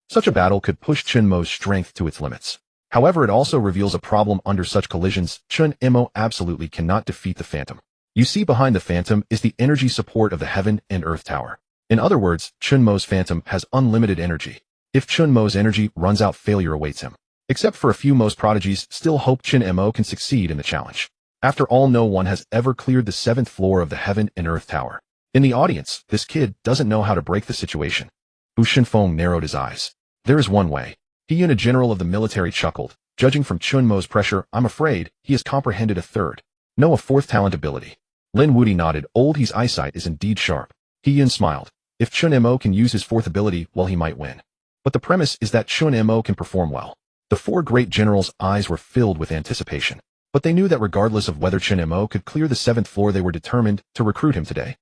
Such a battle could push Chen Mo's strength to its limits. However, it also reveals a problem. Under such collisions, Chen Mo absolutely cannot defeat the phantom. You see, behind the phantom is the energy support of the Heaven and Earth Tower. In other words, Chen Mo's phantom has unlimited energy. If Chen Mo's energy runs out, failure awaits him. Except for a few, most prodigies still hope Chen Mo can succeed in the challenge. After all, no one has ever cleared the 7th floor of the Heaven and Earth Tower. In the audience, this kid doesn't know how to break the situation. Wu Shenfeng narrowed his eyes. There is one way. Heian, a general of the military, chuckled. Judging from Chen Mo's pressure, I'm afraid he has comprehended a third. No, a fourth talent ability. Lin Wudi nodded. Old, his eyesight is indeed sharp. Heian smiled. If Chen Mo can use his fourth ability, well, he might win. But the premise is that Chen Mo can perform well. The four great generals' eyes were filled with anticipation. But they knew that regardless of whether Chen Mo could clear the 7th floor, they were determined to recruit him today.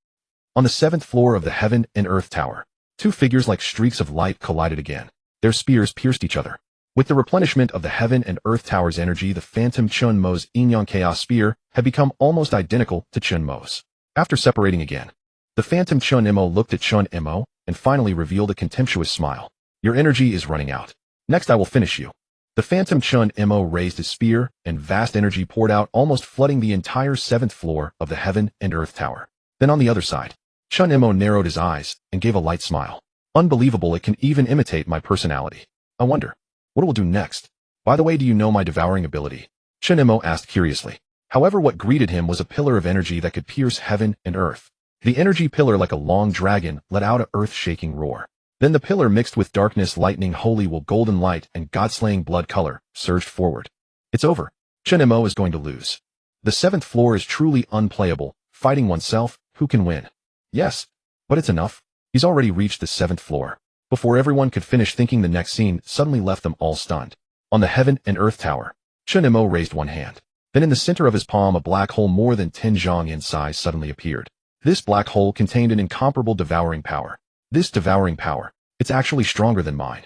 On the 7th floor of the Heaven and Earth Tower, two figures like streaks of light collided again. Their spears pierced each other. With the replenishment of the Heaven and Earth Tower's energy, the phantom Chen Mo's Jiangnan chaos spear had become almost identical to Chen Mo's. After separating again, the phantom Chen Mo looked at Chen Mo and finally revealed a contemptuous smile. Your energy is running out. Next, I will finish you. The phantom Chen Mo raised his spear, and vast energy poured out, almost flooding the entire 7th floor of the Heaven and Earth Tower. Then on the other side, Chen Mo narrowed his eyes and gave a light smile. Unbelievable, it can even imitate my personality. I wonder what it will do next. By the way, do you know my devouring ability? Chen Mo asked curiously. However, what greeted him was a pillar of energy that could pierce heaven and earth. The energy pillar, like a long dragon, let out an earth-shaking roar. Then the pillar, mixed with darkness, lightning, holy will, golden light, and god-slaying blood color, surged forward. It's over. Chen Mo is going to lose. The 7th floor is truly unplayable. Fighting oneself, who can win? Yes, but it's enough. He's already reached the 7th floor. Before everyone could finish thinking, the next scene suddenly left them all stunned. On the Heaven and Earth Tower, Chen Mo raised one hand. Then in the center of his palm, a black hole more than 10 zhang in size suddenly appeared. This black hole contained an incomparable devouring power. This devouring power, it's actually stronger than mine.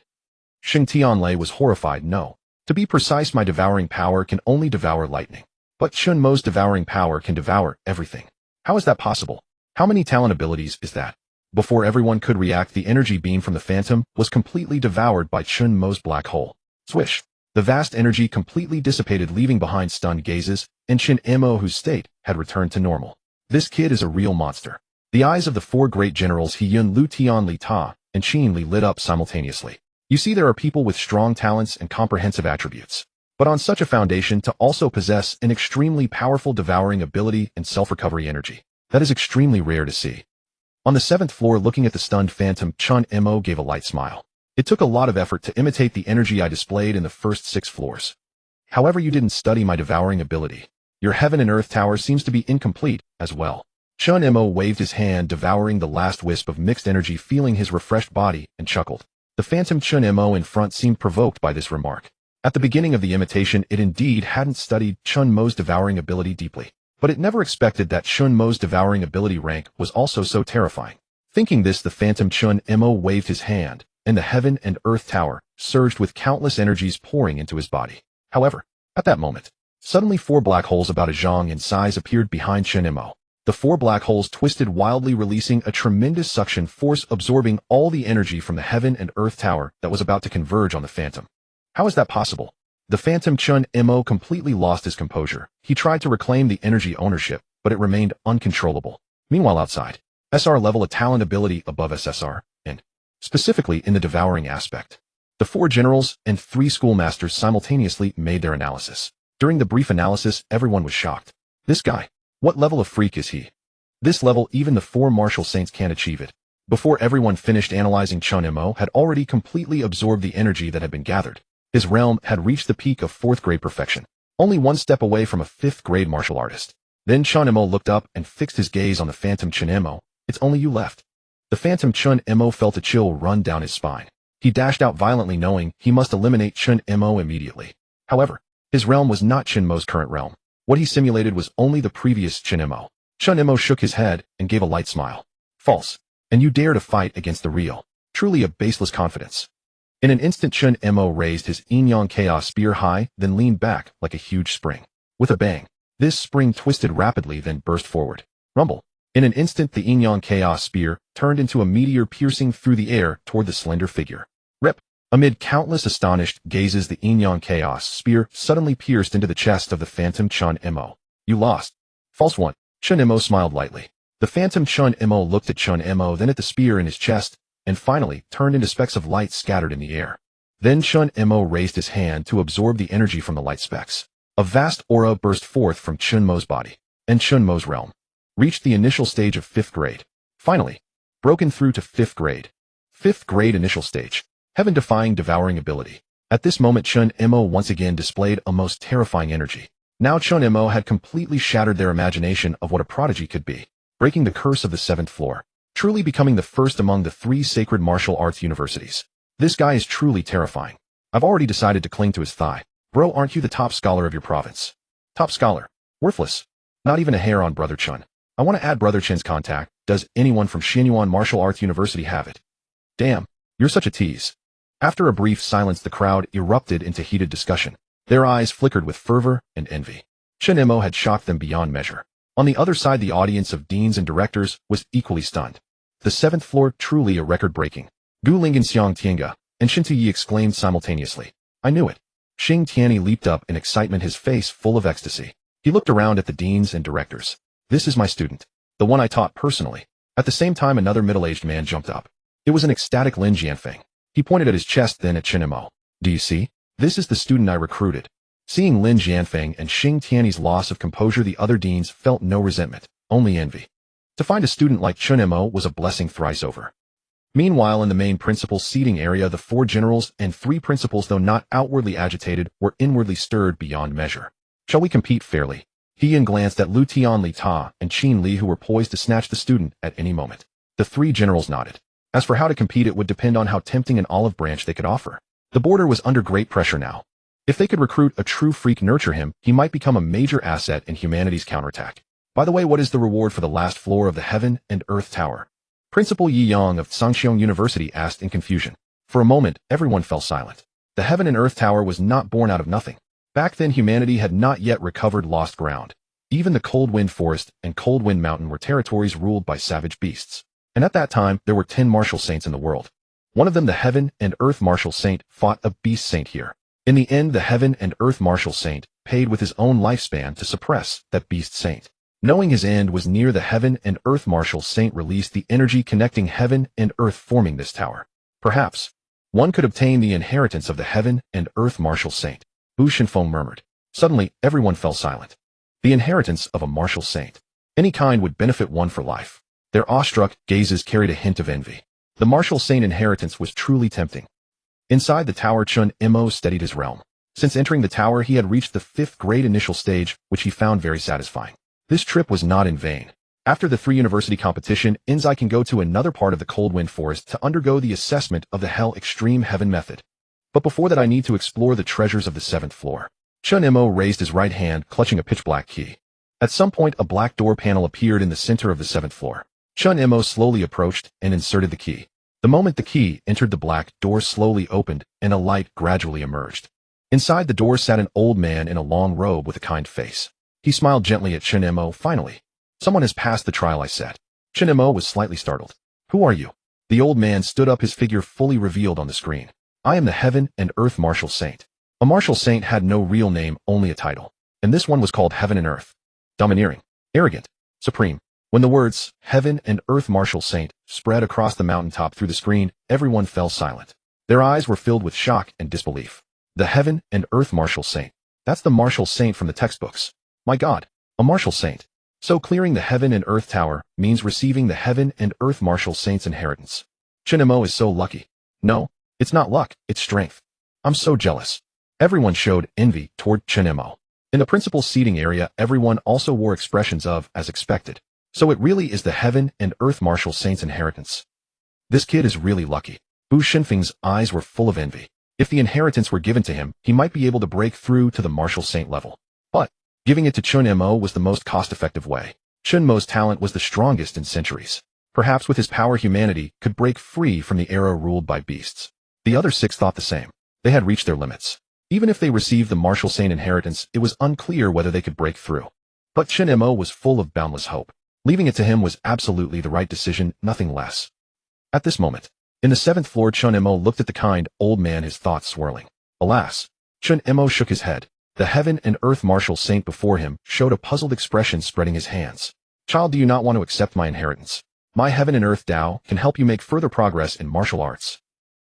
Xing Tianlei was horrified. No. To be precise, my devouring power can only devour lightning. But Chen Mo's devouring power can devour everything. How is that possible? How many talent abilities is that? Before everyone could react, the energy beam from the phantom was completely devoured by Chen Mo's black hole. Swish! The vast energy completely dissipated, leaving behind stunned gazes, and Chen Mo, whose state had returned to normal. This kid is a real monster. The eyes of the four great generals He Yun, Lu Tian, Li Ta, and Qin Li lit up simultaneously. You see, there are people with strong talents and comprehensive attributes. But on such a foundation to also possess an extremely powerful devouring ability and self-recovery energy. That is extremely rare to see. On the 7th floor, looking at the stunned phantom, Chen Mo gave a light smile. It took a lot of effort to imitate the energy I displayed in the first 6 floors. However, you didn't study my devouring ability. Your heaven and earth tower seems to be incomplete as well. Chen Mo waved his hand, devouring the last wisp of mixed energy, feeling his refreshed body, and chuckled. The phantom Chen Mo in front seemed provoked by this remark. At the beginning of the imitation, it indeed hadn't studied Chen Mo's devouring ability deeply, but it never expected that Chen Mo's devouring ability rank was also so terrifying. Thinking this, the phantom Chen Mo waved his hand, and the heaven and earth tower surged with countless energies pouring into his body. However, at that moment, suddenly 4 black holes about a zhang in size appeared behind Chen Mo. The 4 black holes twisted wildly, releasing a tremendous suction force, absorbing all the energy from the heaven and earth tower that was about to converge on the phantom. How is that possible? The phantom Chen Mo completely lost his composure. He tried to reclaim the energy ownership, but it remained uncontrollable. Meanwhile, outside, SR level a talent ability above SSR, and specifically in the devouring aspect. The 4 generals and 3 schoolmasters simultaneously made their analysis. During the brief analysis, everyone was shocked. This guy, what level of freak is he? This level, even the 4 martial saints can't achieve it. Before everyone finished analyzing, Chen Mo had already completely absorbed the energy that had been gathered. His realm had reached the peak of 4th grade perfection, only 1 step away from a 5th grade martial artist. Then Chen Mo looked up and fixed his gaze on the phantom Chen Mo. It's only you left. The phantom Chen Mo felt a chill run down his spine. He dashed out violently, knowing he must eliminate Chen Mo immediately. However, his realm was not Chen Mo's current realm. What he simulated was only the previous Chen Mo. Chen Mo shook his head and gave a light smile. False. And you dare to fight against the real. Truly a baseless confidence. In an instant, Chen Mo raised his yin-yang chaos spear high, then leaned back like a huge spring. With a bang, this spring twisted rapidly, then burst forward. Rumble. In an instant, the yin-yang chaos spear turned into a meteor, piercing through the air toward the slender figure. Rip. Amid countless astonished gazes, the yin-yang chaos spear suddenly pierced into the chest of the phantom Chen Mo. You lost. False one. Chen Mo smiled lightly. The phantom Chen Mo looked at Chen Mo, then at the spear in his chest, and finally turned into specks of light scattered in the air. Then Chen Mo raised his hand to absorb the energy from the light specks. A vast aura burst forth from Chen Mo's body, and Chen Mo's realm reached the initial stage of 5th grade. Finally, broken through to 5th grade. 5th grade initial stage. Heaven-defying devouring ability. At this moment, Chen Mo once again displayed a most terrifying energy. Now Chen Mo had completely shattered their imagination of what a prodigy could be, breaking the curse of the 7th floor. Truly becoming the first among the 3 sacred martial arts universities. This guy is truly terrifying. I've already decided to cling to his thigh. Bro, aren't you the top scholar of your province? Top scholar. Worthless. Not even a hair on Brother Chen. I want to add Brother Chen's contact. Does anyone from Xianyuan Martial Arts University have it? Damn, you're such a tease. After a brief silence, the crowd erupted into heated discussion. Their eyes flickered with fervor and envy. Chen Mo had shocked them beyond measure. On the other side, the audience of deans and directors was equally stunned. The 7th floor, truly a record-breaking. Gu Ling and Xiang Tianga and Shin Tuyi exclaimed simultaneously. I knew it. Xing Tianyi leaped up in excitement, his face full of ecstasy. He looked around at the deans and directors. This is my student, the one I taught personally. At the same time, another middle-aged man jumped up. It was an ecstatic Lin Jianfeng. He pointed at his chest, then at Chen Mo. Do you see? This is the student I recruited. Seeing Lin Jianfeng and Xing Tianyi's loss of composure, the other deans felt no resentment, only envy. To find a student like Chen Mo was a blessing thrice over. Meanwhile, in the main principal's seating area, the 4 generals and 3 principals, though not outwardly agitated, were inwardly stirred beyond measure. Shall we compete fairly? He glanced at Lu Tian, Li Ta, and Qin Li, who were poised to snatch the student at any moment. The 3 generals nodded. As for how to compete, it would depend on how tempting an olive branch they could offer. The border was under great pressure now. If they could recruit a true freak, nurture him, he might become a major asset in humanity's counterattack. By the way, what is the reward for the last floor of the Heaven and Earth Tower? Principal Yi Yang of Sangxiong University asked in confusion. For a moment, everyone fell silent. The Heaven and Earth Tower was not born out of nothing. Back then, humanity had not yet recovered lost ground. Even the Cold Wind Forest and Cold Wind Mountain were territories ruled by savage beasts. And at that time, there were 10 martial saints in the world. One of them, the Heaven and Earth Martial Saint, fought a beast saint here. In the end, the Heaven and Earth Martial Saint paid with his own lifespan to suppress that beast saint. Knowing his end was near, the heaven and earth martial saint released the energy connecting heaven and earth, forming this tower. Perhaps one could obtain the inheritance of the heaven and earth martial saint, Bu Shenfeng murmured. Suddenly, everyone fell silent. The inheritance of a martial saint. Any kind would benefit one for life. Their awestruck gazes carried a hint of envy. The martial saint inheritance was truly tempting. Inside the tower, Chen Mo steadied his realm. Since entering the tower, he had reached the 5th grade initial stage, which he found very satisfying. This trip was not in vain. After the 3 university competition, I can go to another part of the cold wind forest to undergo the assessment of the Hell Extreme Heaven method. But before that, I need to explore the treasures of the 7th floor. Chen Mo raised his right hand, clutching a pitch-black key. At some point, a black door panel appeared in the center of the 7th floor. Chen Mo slowly approached and inserted the key. The moment the key entered, the black door slowly opened and a light gradually emerged. Inside the door sat an old man in a long robe with a kind face. He smiled gently at Chen Mo. Finally, someone has passed the trial, I said. Chen Mo was slightly startled. Who are you? The old man stood up, his figure fully revealed on the screen. I am the Heaven and Earth Martial Saint. A martial saint had no real name, only a title. And this one was called Heaven and Earth. Domineering, arrogant, supreme. When the words, Heaven and Earth Martial Saint, spread across the mountaintop through the screen, everyone fell silent. Their eyes were filled with shock and disbelief. The Heaven and Earth Martial Saint. That's the martial saint from the textbooks. My God, a martial saint. So clearing the Heaven and Earth Tower means receiving the Heaven and Earth Martial Saint's inheritance. Chen Mo is so lucky. No, it's not luck, it's strength. I'm so jealous. Everyone showed envy toward Chen Mo. In the principal seating area, everyone also wore expressions of, as expected. So it really is the Heaven and Earth Martial Saint's inheritance. This kid is really lucky. Bu Shenfeng's eyes were full of envy. If the inheritance were given to him, he might be able to break through to the martial saint level. But giving it to Chen Mo was the most cost-effective way. Chen Mo's talent was the strongest in centuries. Perhaps with his power, humanity could break free from the era ruled by beasts. The other 6 thought the same. They had reached their limits. Even if they received the martial saint inheritance, it was unclear whether they could break through. But Chen Mo was full of boundless hope. Leaving it to him was absolutely the right decision, nothing less. At this moment, in the 7th floor, Chen Mo looked at the kind old man, his thoughts swirling. Alas, Chen Mo shook his head. The Heaven and Earth Martial Saint before him showed a puzzled expression, spreading his hands. Child, do you not want to accept my inheritance? My Heaven and Earth Tao can help you make further progress in martial arts.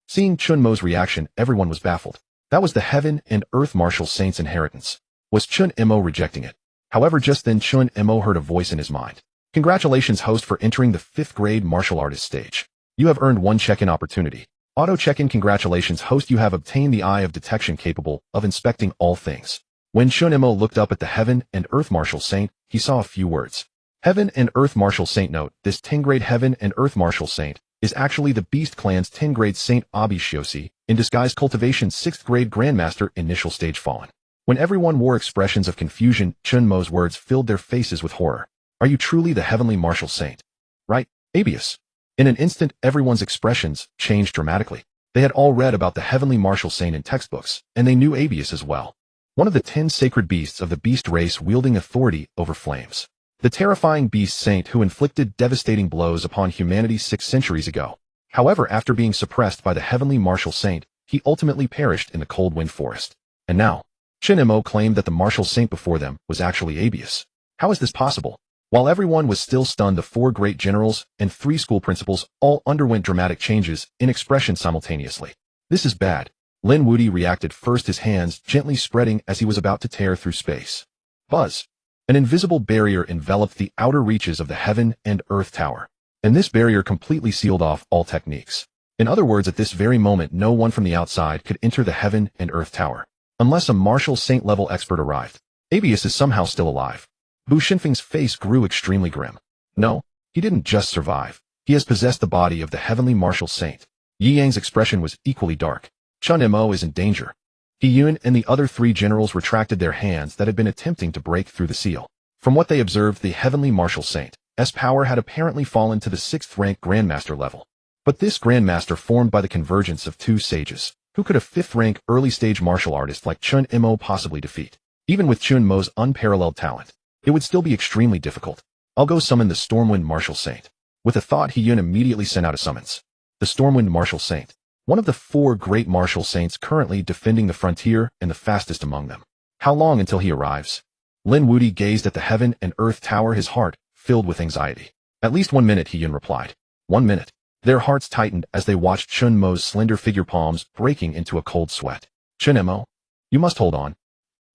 Seeing Chen Mo's reaction, everyone was baffled. That was the Heaven and Earth Martial Saint's inheritance. Was Chen Mo rejecting it? However, just then Chen Mo heard a voice in his mind. Congratulations, host, for entering the 5th grade martial artist stage. You have earned 1 check-in opportunity. Auto check-in. Congratulations, host, you have obtained the eye of detection capable of inspecting all things. When Chen Mo looked up at the Heaven and Earth Martial Saint, he saw a few words. Heaven and Earth Martial Saint. Note, this 10th-grade Heaven and Earth Martial Saint is actually the Beast Clan's 10th-grade Saint Abishiosi, in disguise cultivation 6th-grade Grandmaster initial stage fallen. When everyone wore expressions of confusion, Chen Mo's words filled their faces with horror. Are you truly the Heavenly Martial Saint? Right, Abius? In an instant, everyone's expressions changed dramatically. They had all read about the Heavenly Martial Saint in textbooks, and they knew Abius as well. One of the 10 sacred beasts of the beast race, wielding authority over flames. The terrifying beast saint who inflicted devastating blows upon humanity 6 centuries ago. However, after being suppressed by the Heavenly Martial Saint, he ultimately perished in the cold wind forest. And now, Chen Mo claimed that the martial saint before them was actually Abius. How is this possible? While everyone was still stunned, the 4 great generals and 3 school principals all underwent dramatic changes in expression simultaneously. This is bad. Lin Wudi reacted first, his hands gently spreading as he was about to tear through space. Buzz. An invisible barrier enveloped the outer reaches of the Heaven and Earth Tower, and this barrier completely sealed off all techniques. In other words, at this very moment, no one from the outside could enter the Heaven and Earth Tower, unless a martial saint level expert arrived. Abius is somehow still alive. Bu Shenfeng's face grew extremely grim. No, he didn't just survive. He has possessed the body of the Heavenly Martial Saint. Yi Yang's expression was equally dark. Chen Mo is in danger. He Yun and the other 3 generals retracted their hands that had been attempting to break through the seal. From what they observed, the Heavenly Martial Saint's power had apparently fallen to the 6th rank Grandmaster level. But this Grandmaster formed by the convergence of 2 sages. Who could a 5th rank early stage martial artist like Chen Mo possibly defeat? Even with Chen Mo's unparalleled talent, it would still be extremely difficult. I'll go summon the Stormwind Martial Saint. With a thought, He Yun immediately sent out a summons. The Stormwind Martial Saint. One of the 4 great martial saints currently defending the frontier and the fastest among them. How long until he arrives? Lin Wuti gazed at the heaven and earth tower, his heart filled with anxiety. At least 1 minute, He Yun replied. 1 minute. Their hearts tightened as they watched Chen Mo's slender figure, palms breaking into a cold sweat. Chen Mo, you must hold on.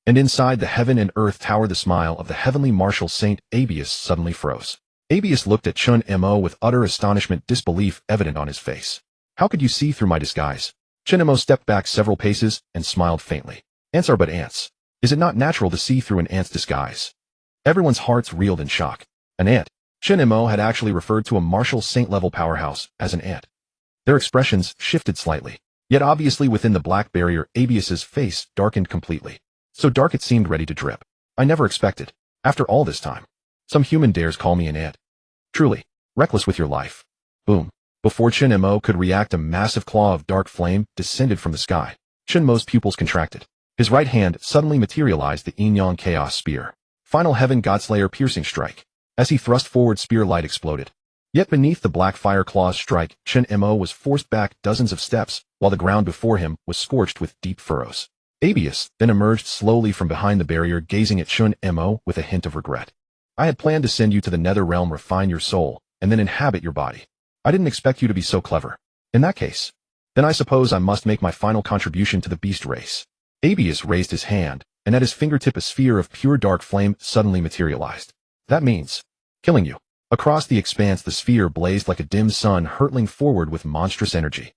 And inside the heaven and earth tower, the smile of the heavenly martial saint Abius suddenly froze. Abius looked at Chen Mo with utter astonishment, disbelief evident on his face. How could you see through my disguise? Chen Mo stepped back several paces and smiled faintly. Ants are but ants. Is it not natural to see through an ant's disguise? Everyone's hearts reeled in shock. An ant. Chen Mo had actually referred to a martial saint-level powerhouse as an ant. Their expressions shifted slightly. Yet obviously within the black barrier, Abius's face darkened completely. So dark it seemed ready to drip. I never expected, after all this time, some human dares call me an ant. Truly, reckless with your life. Boom. Before Chen Mo could react, a massive claw of dark flame descended from the sky. Chen Mo's pupils contracted. His right hand suddenly materialized the Yin Yang Chaos Spear. Final Heaven Godslayer piercing strike. As he thrust forward, spear light exploded. Yet beneath the black fire claw's strike, Chen Mo was forced back dozens of steps, while the ground before him was scorched with deep furrows. Abius then emerged slowly from behind the barrier, gazing at Chen Mo with a hint of regret. I had planned to send you to the nether realm, refine your soul, and then inhabit your body. I didn't expect you to be so clever. In that case, then I suppose I must make my final contribution to the beast race. Abius raised his hand, and at his fingertip a sphere of pure dark flame suddenly materialized. That means killing you. Across the expanse, the sphere blazed like a dim sun, hurtling forward with monstrous energy.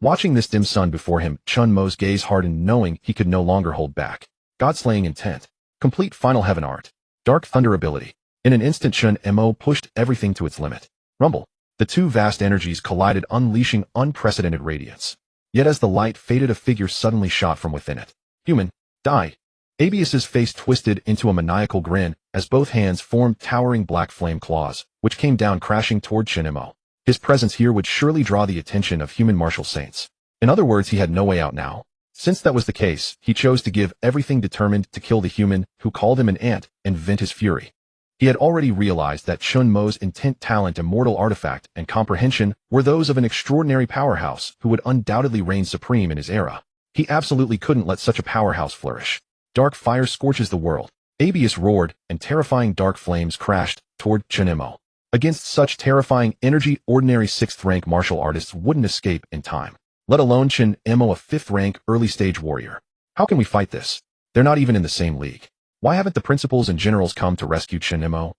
Watching this dim sun before him, Chen Mo's gaze hardened, knowing he could no longer hold back. God-slaying intent. Complete final heaven art. Dark thunder ability. In an instant, Chen Mo pushed everything to its limit. Rumble. The two vast energies collided, unleashing unprecedented radiance. Yet as the light faded, a figure suddenly shot from within it. Human. Die. Abius's face twisted into a maniacal grin as both hands formed towering black flame claws, which came down crashing toward Chen Mo. His presence here would surely draw the attention of human martial saints. In other words, he had no way out now. Since that was the case, he chose to give everything, determined to kill the human who called him an ant and vent his fury. He had already realized that Chen Mo's intent, talent, immortal artifact, and comprehension were those of an extraordinary powerhouse who would undoubtedly reign supreme in his era. He absolutely couldn't let such a powerhouse flourish. Dark fire scorches the world. Abius roared, and terrifying dark flames crashed toward Chen Mo. Against such terrifying energy, ordinary 6th-rank martial artists wouldn't escape in time, let alone Chen Mo, a 5th-rank early-stage warrior. How can we fight this? They're not even in the same league. Why haven't the principals and generals come to rescue Chen Mo?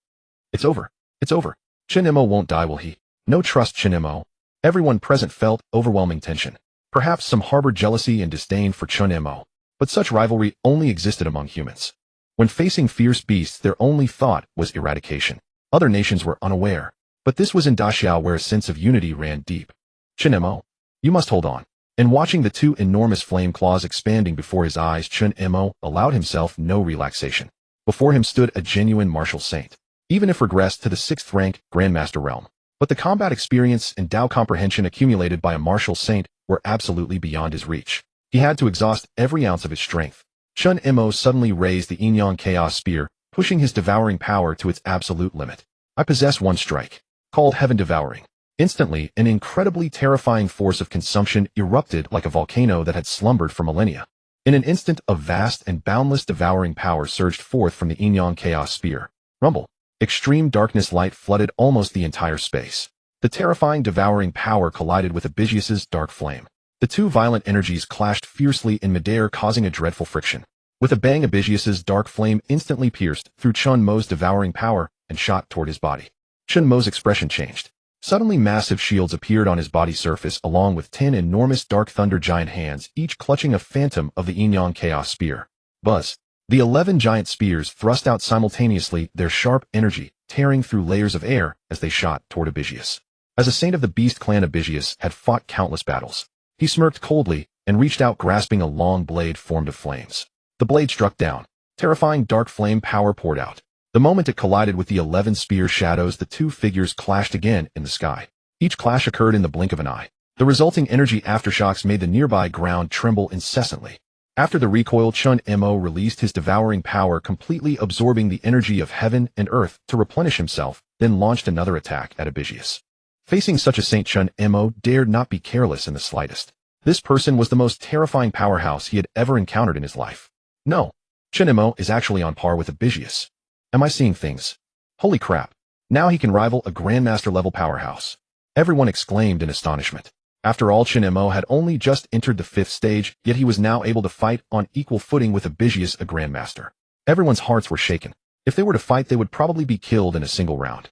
It's over. It's over. Chen Mo won't die, will he? No, trust Chen Mo. Everyone present felt overwhelming tension. Perhaps some harbored jealousy and disdain for Chen Mo. But such rivalry only existed among humans. When facing fierce beasts, their only thought was eradication. Other nations were unaware, but this was in Daxiao, where a sense of unity ran deep. Chen Mo, you must hold on. And watching the two enormous flame claws expanding before his eyes, Chen Mo allowed himself no relaxation. Before him stood a genuine martial saint, even if regressed to the 6th-rank Grandmaster realm. But the combat experience and Dao comprehension accumulated by a martial saint were absolutely beyond his reach. He had to exhaust every ounce of his strength. Chen Mo suddenly raised the Yin Yang Chaos Spear, pushing his devouring power to its absolute limit. I possess one strike, called Heaven Devouring. Instantly, an incredibly terrifying force of consumption erupted like a volcano that had slumbered for millennia. In an instant, a vast and boundless devouring power surged forth from the Yin Yang Chaos Spear. Rumble. Extreme darkness light flooded almost the entire space. The terrifying devouring power collided with Abigius's dark flame. The two violent energies clashed fiercely in midair, causing a dreadful friction. With a bang, Abigius's dark flame instantly pierced through Chen Mo's devouring power and shot toward his body. Chen Mo's expression changed. Suddenly, massive shields appeared on his body surface, along with 10 enormous dark thunder giant hands, each clutching a phantom of the Yin Yang Chaos Spear. Buzz. The 11 giant spears thrust out simultaneously, their sharp energy tearing through layers of air as they shot toward Abigius. As a saint of the beast clan, Abigius had fought countless battles. He smirked coldly and reached out, grasping a long blade formed of flames. The blade struck down. Terrifying dark flame power poured out. The moment it collided with the 11 spear shadows, the two figures clashed again in the sky. Each clash occurred in the blink of an eye. The resulting energy aftershocks made the nearby ground tremble incessantly. After the recoil, Chen Mo released his devouring power, completely absorbing the energy of heaven and earth to replenish himself, then launched another attack at Abigius. Facing such a saint, Chen Mo dared not be careless in the slightest. This person was the most terrifying powerhouse he had ever encountered in his life. No. Chen Mo is actually on par with Abisius. Am I seeing things? Holy crap. Now he can rival a Grandmaster-level powerhouse. Everyone exclaimed in astonishment. After all, Chen Mo had only just entered the 5th stage, yet he was now able to fight on equal footing with Abisius, a Grandmaster. Everyone's hearts were shaken. If they were to fight, they would probably be killed in a single round.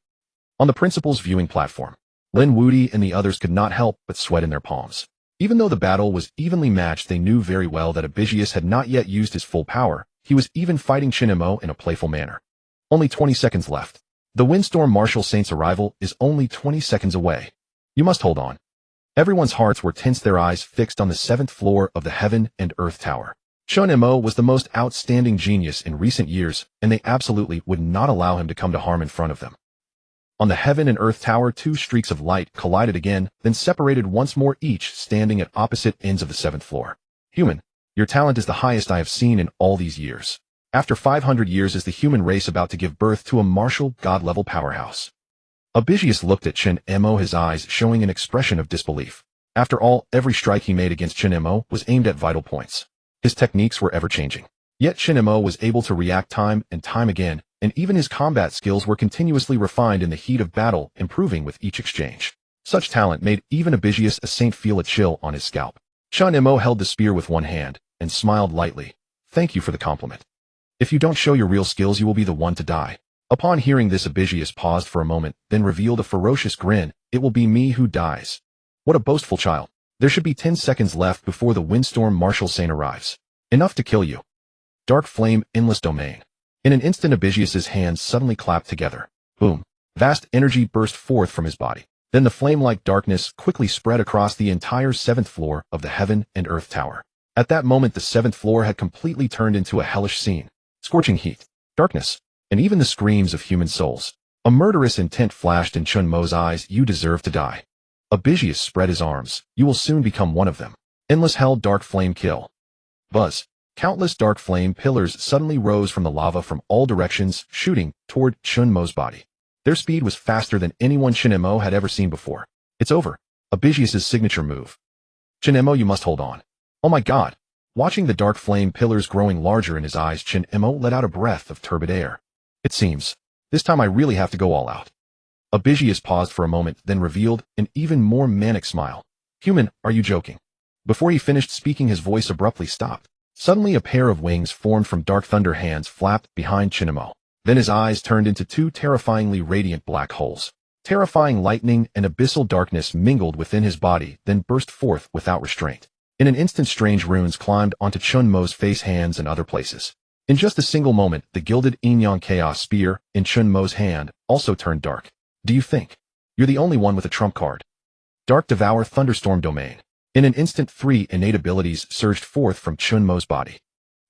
On the principal's viewing platform, Lin Wudi and the others could not help but sweat in their palms. Even though the battle was evenly matched, they knew very well that Abisius had not yet used his full power. He was even fighting Chen Mo in a playful manner. Only 20 seconds left. The Windstorm Martial Saint's arrival is only 20 seconds away. You must hold on. Everyone's hearts were tense, their eyes fixed on the 7th floor of the Heaven and Earth Tower. Chen Mo was the most outstanding genius in recent years, and they absolutely would not allow him to come to harm in front of them. On the Heaven and Earth Tower, 2 streaks of light collided again, then separated once more, each standing at opposite ends of the 7th floor. Human, your talent is the highest I have seen in all these years. After 500 years is the human race about to give birth to a martial god-level powerhouse. Abisius looked at Chen Mo, his eyes showing an expression of disbelief. After all, every strike he made against Chen Mo was aimed at vital points. His techniques were ever-changing. Yet Chen Mo was able to react time and time again, and even his combat skills were continuously refined in the heat of battle, improving with each exchange. Such talent made even Abisius, a saint, feel a chill on his scalp. Chen Mo held the spear with one hand and smiled lightly. Thank you for the compliment. If you don't show your real skills, you will be the one to die. Upon hearing this, Abisius paused for a moment, then revealed a ferocious grin. It will be me who dies. What a boastful child. There should be 10 seconds left before the Windstorm Martial Saint arrives. Enough to kill you. Dark Flame, Endless Domain. In an instant, Abisius's hands suddenly clapped together. Boom. Vast energy burst forth from his body. Then the flame-like darkness quickly spread across the entire 7th floor of the Heaven and Earth Tower. At that moment, the 7th floor had completely turned into a hellish scene. Scorching heat, darkness, and even the screams of human souls. A murderous intent flashed in Chen Mo's eyes. You deserve to die. Abisius spread his arms. You will soon become one of them. Endless hell, dark flame, kill. Buzz. Countless dark flame pillars suddenly rose from the lava from all directions, shooting toward Chen Mo's body. Their speed was faster than anyone Chen Mo had ever seen before. It's over. Abisius's signature move. Chen Mo, you must hold on. Oh my god. Watching the dark flame pillars growing larger in his eyes, Chen Mo let out a breath of turbid air. It seems. This time I really have to go all out. Abisius paused for a moment, then revealed an even more manic smile. Human, are you joking? Before he finished speaking, his voice abruptly stopped. Suddenly a pair of wings formed from dark thunder hands flapped behind Chen Mo. Then his eyes turned into 2 terrifyingly radiant black holes. Terrifying lightning and abyssal darkness mingled within his body, then burst forth without restraint. In an instant, strange runes climbed onto Chen Mo's face, hands, and other places. In just a single moment, the gilded Yin-Yang Chaos Spear in Chen Mo's hand also turned dark. Do you think you're the only one with a trump card? Dark Devour, Thunderstorm Domain. In an instant, 3 innate abilities surged forth from Chen Mo's body.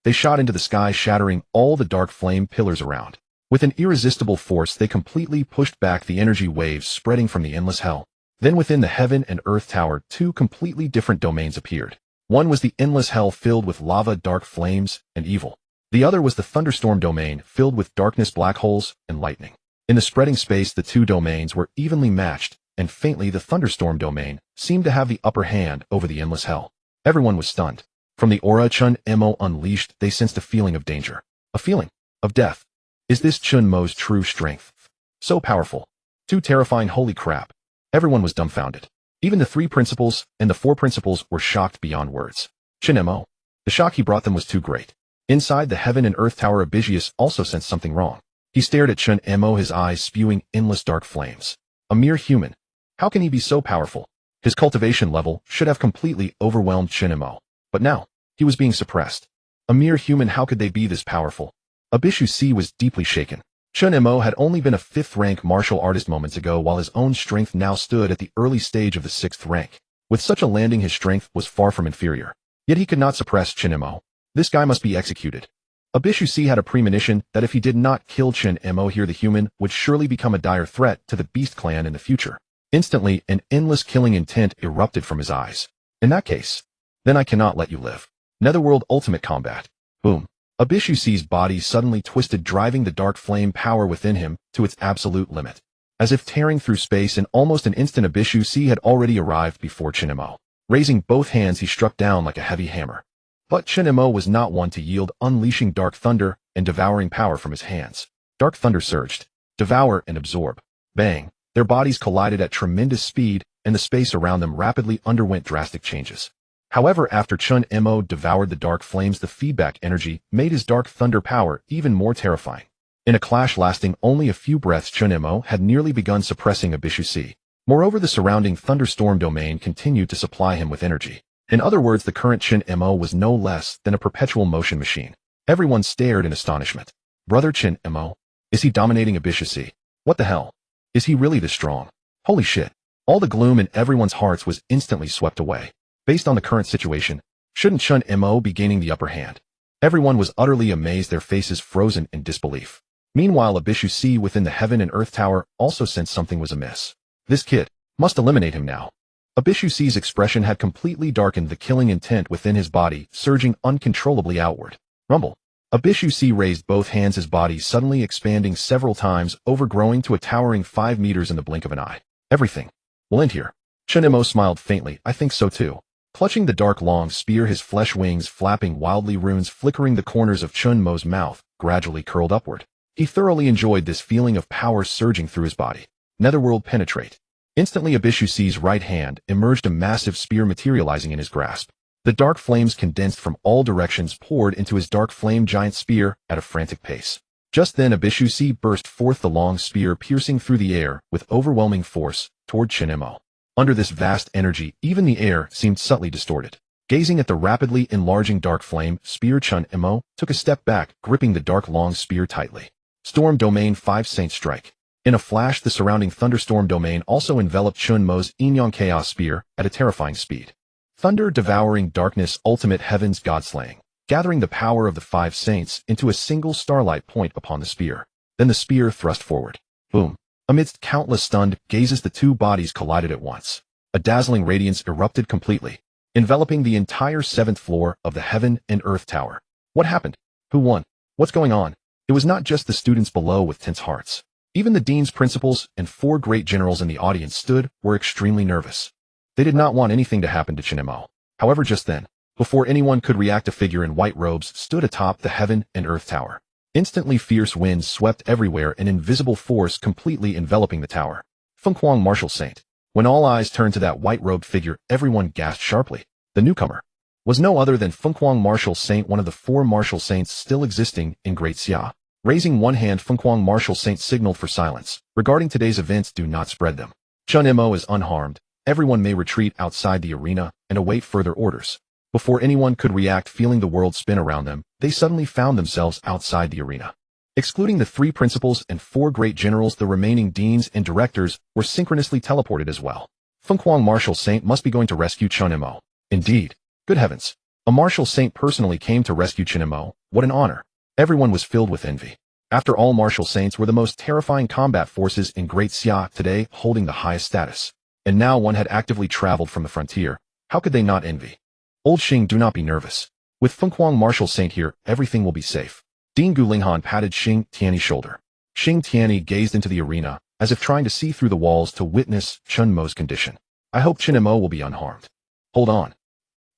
They shot into the sky, shattering all the dark flame pillars around. With an irresistible force, they completely pushed back the energy waves spreading from the endless hell. Then within the Heaven and Earth Tower, 2 completely different domains appeared. One was the endless hell filled with lava, dark flames, and evil. The other was the thunderstorm domain filled with darkness, black holes, and lightning. In the spreading space, the 2 domains were evenly matched, and faintly the thunderstorm domain seemed to have the upper hand over the endless hell. Everyone was stunned. From the aura Chen Mo unleashed, they sensed a feeling of danger. A feeling of death. Is this Chen Mo's true strength? So powerful. Too terrifying, holy crap. Everyone was dumbfounded. Even the 3 principals and the 4 principals were shocked beyond words. Chen Mo. The shock he brought them was too great. Inside the Heaven and Earth Tower, Abisius also sensed something wrong. He stared at Chen Mo, his eyes spewing endless dark flames. A mere human. How can he be so powerful? His cultivation level should have completely overwhelmed Chen Mo. But now, he was being suppressed. A mere human, how could they be this powerful? Abisius was deeply shaken. Chen Mo had only been a 5th-rank martial artist moments ago, while his own strength now stood at the early stage of the 6th rank. With such a landing, his strength was far from inferior. Yet he could not suppress Chen Mo. This guy must be executed. Abisius had a premonition that if he did not kill Chen Mo here, the human would surely become a dire threat to the Beast Clan in the future. Instantly, an endless killing intent erupted from his eyes. In that case, then I cannot let you live. Netherworld Ultimate Combat. Boom. Abisius's body suddenly twisted, driving the dark flame power within him to its absolute limit. As if tearing through space, in almost an instant, Abisius had already arrived before Chen Mo. Raising both hands, he struck down like a heavy hammer. But Chen Mo was not one to yield, unleashing dark thunder and devouring power from his hands. Dark thunder surged, devour and absorb. Bang! Their bodies collided at tremendous speed, and the space around them rapidly underwent drastic changes. However, after Chen Mo devoured the dark flames, the feedback energy made his dark thunder power even more terrifying. In a clash lasting only a few breaths, Chen Mo had nearly begun suppressing Abishu. Moreover, the surrounding thunderstorm domain continued to supply him with energy. In other words, the current Chen Mo was no less than a perpetual motion machine. Everyone stared in astonishment. Brother Chen Mo? Is he dominating Abishu? What the hell? Is he really this strong? Holy shit. All the gloom in everyone's hearts was instantly swept away. Based on the current situation, shouldn't Chen Mo be gaining the upper hand? Everyone was utterly amazed, their faces frozen in disbelief. Meanwhile, Abishu within the Heaven and Earth Tower also sensed something was amiss. This kid must eliminate him now. Abishu's expression had completely darkened, the killing intent within his body surging uncontrollably outward. Rumble. Abishu raised both hands, his body suddenly expanding several times, overgrowing to a towering 5 meters in the blink of an eye. Everything will end here. Chen Mo smiled faintly. I think so too. Clutching the dark long spear, his flesh wings flapping wildly, runes flickering, the corners of Chen Mo's mouth gradually curled upward. He thoroughly enjoyed this feeling of power surging through his body. Netherworld penetrate. Instantly, Abishu's right hand emerged, a massive spear materializing in his grasp. The dark flames condensed from all directions poured into his dark flame giant spear at a frantic pace. Just then, Abishu burst forth, the long spear piercing through the air with overwhelming force toward Chen Mo. Under this vast energy, even the air seemed subtly distorted. Gazing at the rapidly enlarging dark flame spear, Chen Mo took a step back, gripping the dark long spear tightly. Storm Domain 5 Saint Strike. In a flash, the surrounding thunderstorm domain also enveloped Chen Mo's Yin-Yang Chaos Spear at a terrifying speed. Thunder devouring darkness, ultimate heavens godslaying, gathering the power of the 5 saints into a single starlight point upon the spear. Then the spear thrust forward. Boom. Amidst countless stunned gazes, the two bodies collided at once. A dazzling radiance erupted completely, enveloping the entire 7th floor of the Heaven and Earth Tower. What happened? Who won? What's going on? It was not just the students below with tense hearts. Even the deans, principals, and 4 great generals in the audience were extremely nervous. They did not want anything to happen to Chen Mo. However, just then, before anyone could react, a figure in white robes stood atop the Heaven and Earth Tower. Instantly, fierce winds swept everywhere, an invisible force completely enveloping the tower. Fenghuang Martial Saint. When all eyes turned to that white-robed figure, everyone gasped sharply. The newcomer was no other than Fenghuang Martial Saint, one of the 4 martial saints still existing in Great Xia. Raising one hand, Fenghuang Martial Saint signaled for silence. Regarding today's events, do not spread them. Chen Mo is unharmed. Everyone may retreat outside the arena and await further orders. Before anyone could react, feeling the world spin around them, they suddenly found themselves outside the arena. Excluding the 3 principals and 4 great generals, the remaining deans and directors were synchronously teleported as well. Fenghuang Martial Saint must be going to rescue Chen Mo. Indeed. Good heavens. A martial saint personally came to rescue Chen Mo. What an honor. Everyone was filled with envy. After all, martial saints were the most terrifying combat forces in Great Xia today, holding the highest status. And now one had actively traveled from the frontier. How could they not envy? Old Xing, do not be nervous. With Fenghuang Martial Saint here, everything will be safe. Dean Gu Linghan patted Xing Tiany's shoulder. Xing Tiany gazed into the arena, as if trying to see through the walls to witness Chen Mo's condition. I hope Chen Mo will be unharmed. Hold on.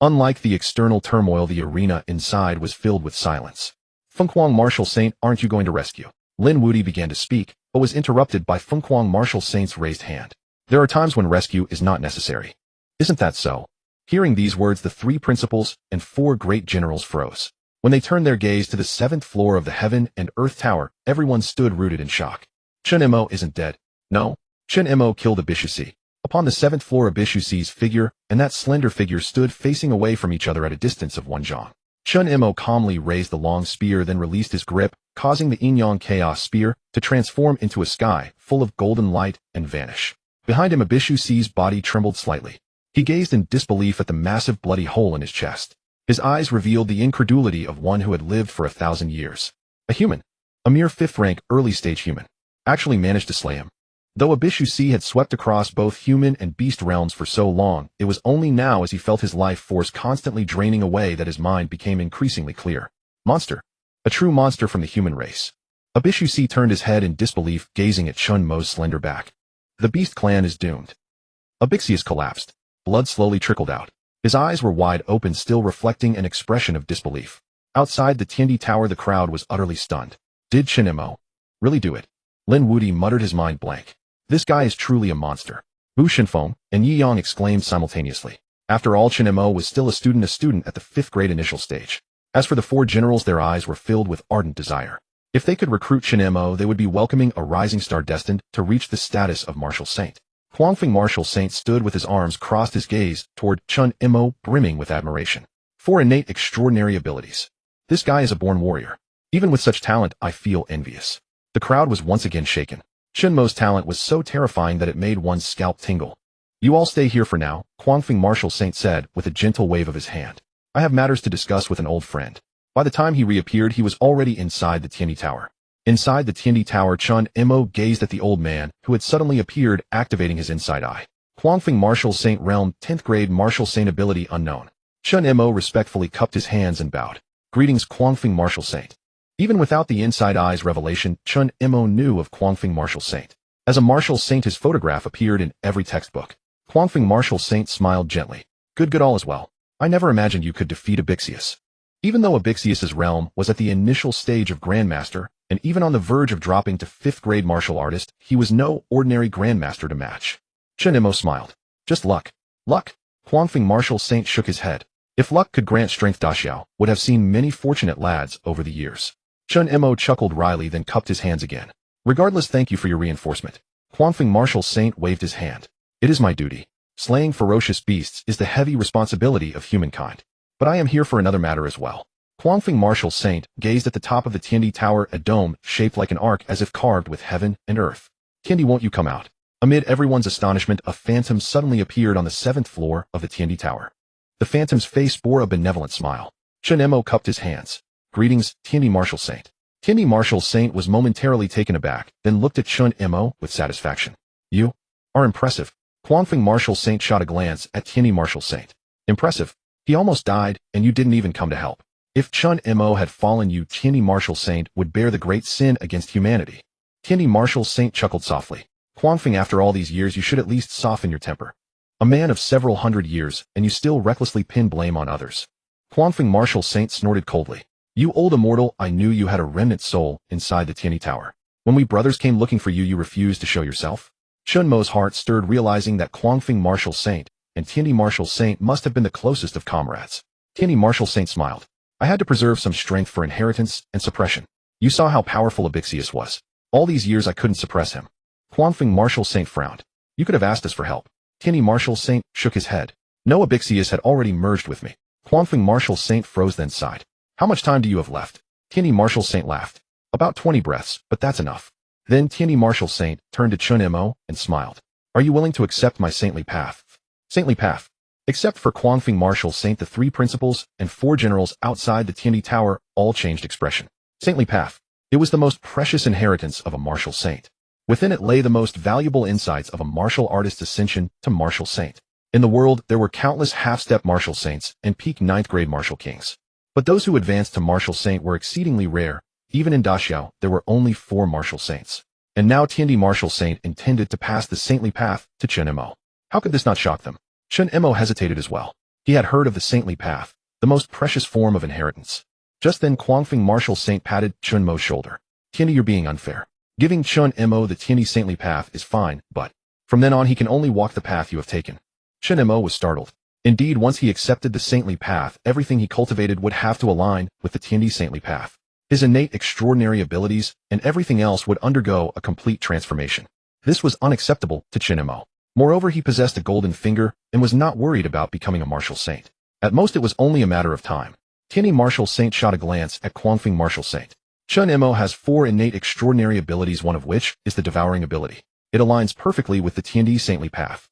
Unlike the external turmoil, the arena inside was filled with silence. Fenghuang Martial Saint, aren't you going to rescue? Lin Wudi began to speak, but was interrupted by Fenghuang Martial Saint's raised hand. There are times when rescue is not necessary. Isn't that so? Hearing these words, the 3 principals and 4 great generals froze. When they turned their gaze to the 7th floor of the Heaven and Earth Tower, everyone stood rooted in shock. Chen Mo isn't dead. No. Chen Mo killed Abishu. Upon the 7th floor, Abishu's figure and that slender figure stood facing away from each other at a distance of 1 zhang. Chen Mo calmly raised the long spear, then released his grip, causing the Yin-Yang Chaos Spear to transform into a sky full of golden light and vanish. Behind him, Abishu's body trembled slightly. He gazed in disbelief at the massive bloody hole in his chest. His eyes revealed the incredulity of one who had lived for 1,000 years. A human, a mere 5th-rank early-stage human, actually managed to slay him. Though Abishu had swept across both human and beast realms for so long, it was only now, as he felt his life force constantly draining away, that his mind became increasingly clear. Monster. A true monster from the human race. Abishu turned his head in disbelief, gazing at Chen Mo's slender back. The beast clan is doomed. Abixius collapsed. Blood slowly trickled out. His eyes were wide open, still reflecting an expression of disbelief. Outside the Tiandi Tower, the crowd was utterly stunned. Did Chen Mo really do it? Lin Wudi muttered, his mind blank. This guy is truly a monster. Bu Shenfeng and Yi Yang exclaimed simultaneously. After all, Chen Mo was still a student at the 5th grade initial stage. As for the 4 generals, their eyes were filled with ardent desire. If they could recruit Chen Mo, they would be welcoming a rising star destined to reach the status of martial saint. Huangfeng Martial Saint stood with his arms crossed, his gaze toward Chen Mo brimming with admiration. 4 innate extraordinary abilities. This guy is a born warrior. Even with such talent, I feel envious. The crowd was once again shaken. Chen Mo's talent was so terrifying that it made one's scalp tingle. You all stay here for now, Huangfeng Martial Saint said with a gentle wave of his hand. I have matters to discuss with an old friend. By the time he reappeared, he was already inside the Tiandi Tower. Inside the Tiandi Tower, Chen Mo gazed at the old man who had suddenly appeared, activating his inside eye. Huangfeng Martial Saint Realm 10th grade Martial Saint ability unknown. Chen Mo respectfully cupped his hands and bowed. Greetings, Huangfeng Martial Saint. Even without the inside eyes revelation, Chen Mo knew of Huangfeng Martial Saint. As a martial saint, his photograph appeared in every textbook. Huangfeng Martial Saint smiled gently. Good, all is well. I never imagined you could defeat Abixius. Even though Abixius's realm was at the initial stage of Grandmaster, and even on the verge of dropping to 5th grade martial artist, he was no ordinary Grandmaster to match. Chen Mo smiled. Just luck. Luck? Huangfeng Martial Saint shook his head. If luck could grant strength, Daxiao would have seen many fortunate lads over the years. Chen Mo chuckled wryly, then cupped his hands again. Regardless, thank you for your reinforcement. Huangfeng Martial Saint waved his hand. It is my duty. Slaying ferocious beasts is the heavy responsibility of humankind. But I am here for another matter as well. Huangfeng Martial Saint gazed at the top of the Tiandi Tower, a dome shaped like an arc as if carved with heaven and earth. Tiandi, won't you come out? Amid everyone's astonishment, a phantom suddenly appeared on the 7th floor of the Tiandi Tower. The phantom's face bore a benevolent smile. Chen Mo cupped his hands. Greetings, Tiandi Martial Saint. Tiandi Martial Saint was momentarily taken aback, then looked at Chen Mo with satisfaction. You are impressive. Huangfeng Martial Saint shot a glance at Tiandi Martial Saint. Impressive. He almost died, and you didn't even come to help. If Chen Mo had fallen, you, Tiandi Martial Saint, would bear the great sin against humanity. Tiandi Martial Saint chuckled softly. Huangfeng, after all these years, you should at least soften your temper. A man of several hundred years, and you still recklessly pin blame on others. Huangfeng Martial Saint snorted coldly. You old immortal, I knew you had a remnant soul inside the Tiandi Tower. When we brothers came looking for you, you refused to show yourself. Chen Mo's heart stirred, realizing that Huangfeng Martial Saint and Tiandi Martial Saint must have been the closest of comrades. Tiandi Martial Saint smiled. I had to preserve some strength for inheritance and suppression. You saw how powerful Abixius was. All these years I couldn't suppress him. Huangfeng Martial Saint frowned. You could have asked us for help. Tiandi Martial Saint shook his head. No, Abixius had already merged with me. Huangfeng Martial Saint froze, then sighed. How much time do you have left? Tiandi Martial Saint laughed. About 20 breaths, but that's enough. Then Tiandi Martial Saint turned to Chen Mo and smiled. Are you willing to accept my saintly path? Saintly path. Except for Huangfeng Martial Saint, the 3 principals and 4 generals outside the Tiandi Tower all changed expression. Saintly path. It was the most precious inheritance of a martial saint. Within it lay the most valuable insights of a martial artist's ascension to martial saint. In the world, there were countless half-step martial saints and peak 9th grade martial kings. But those who advanced to martial saint were exceedingly rare. Even in Daxiao, there were only 4 martial saints. And now Tiandi Martial Saint intended to pass the saintly path to Chen Mo. How could this not shock them? Chen Mo hesitated as well. He had heard of the saintly path, the most precious form of inheritance. Just then Huangfeng Martial Saint patted Chen Mo's shoulder. Tiandi, you're being unfair. Giving Chen Mo the Tiandi saintly path is fine, but from then on he can only walk the path you have taken. Chen Mo was startled. Indeed, once he accepted the saintly path, everything he cultivated would have to align with the Tiandi saintly path. His innate extraordinary abilities and everything else would undergo a complete transformation. This was unacceptable to Chen Mo. Moreover, he possessed a golden finger and was not worried about becoming a martial saint. At most, it was only a matter of time. Tiandi Martial Saint shot a glance at Huangfeng Martial Saint. Chen Mo has 4 innate extraordinary abilities, one of which is the devouring ability. It aligns perfectly with the Tiandi saintly path.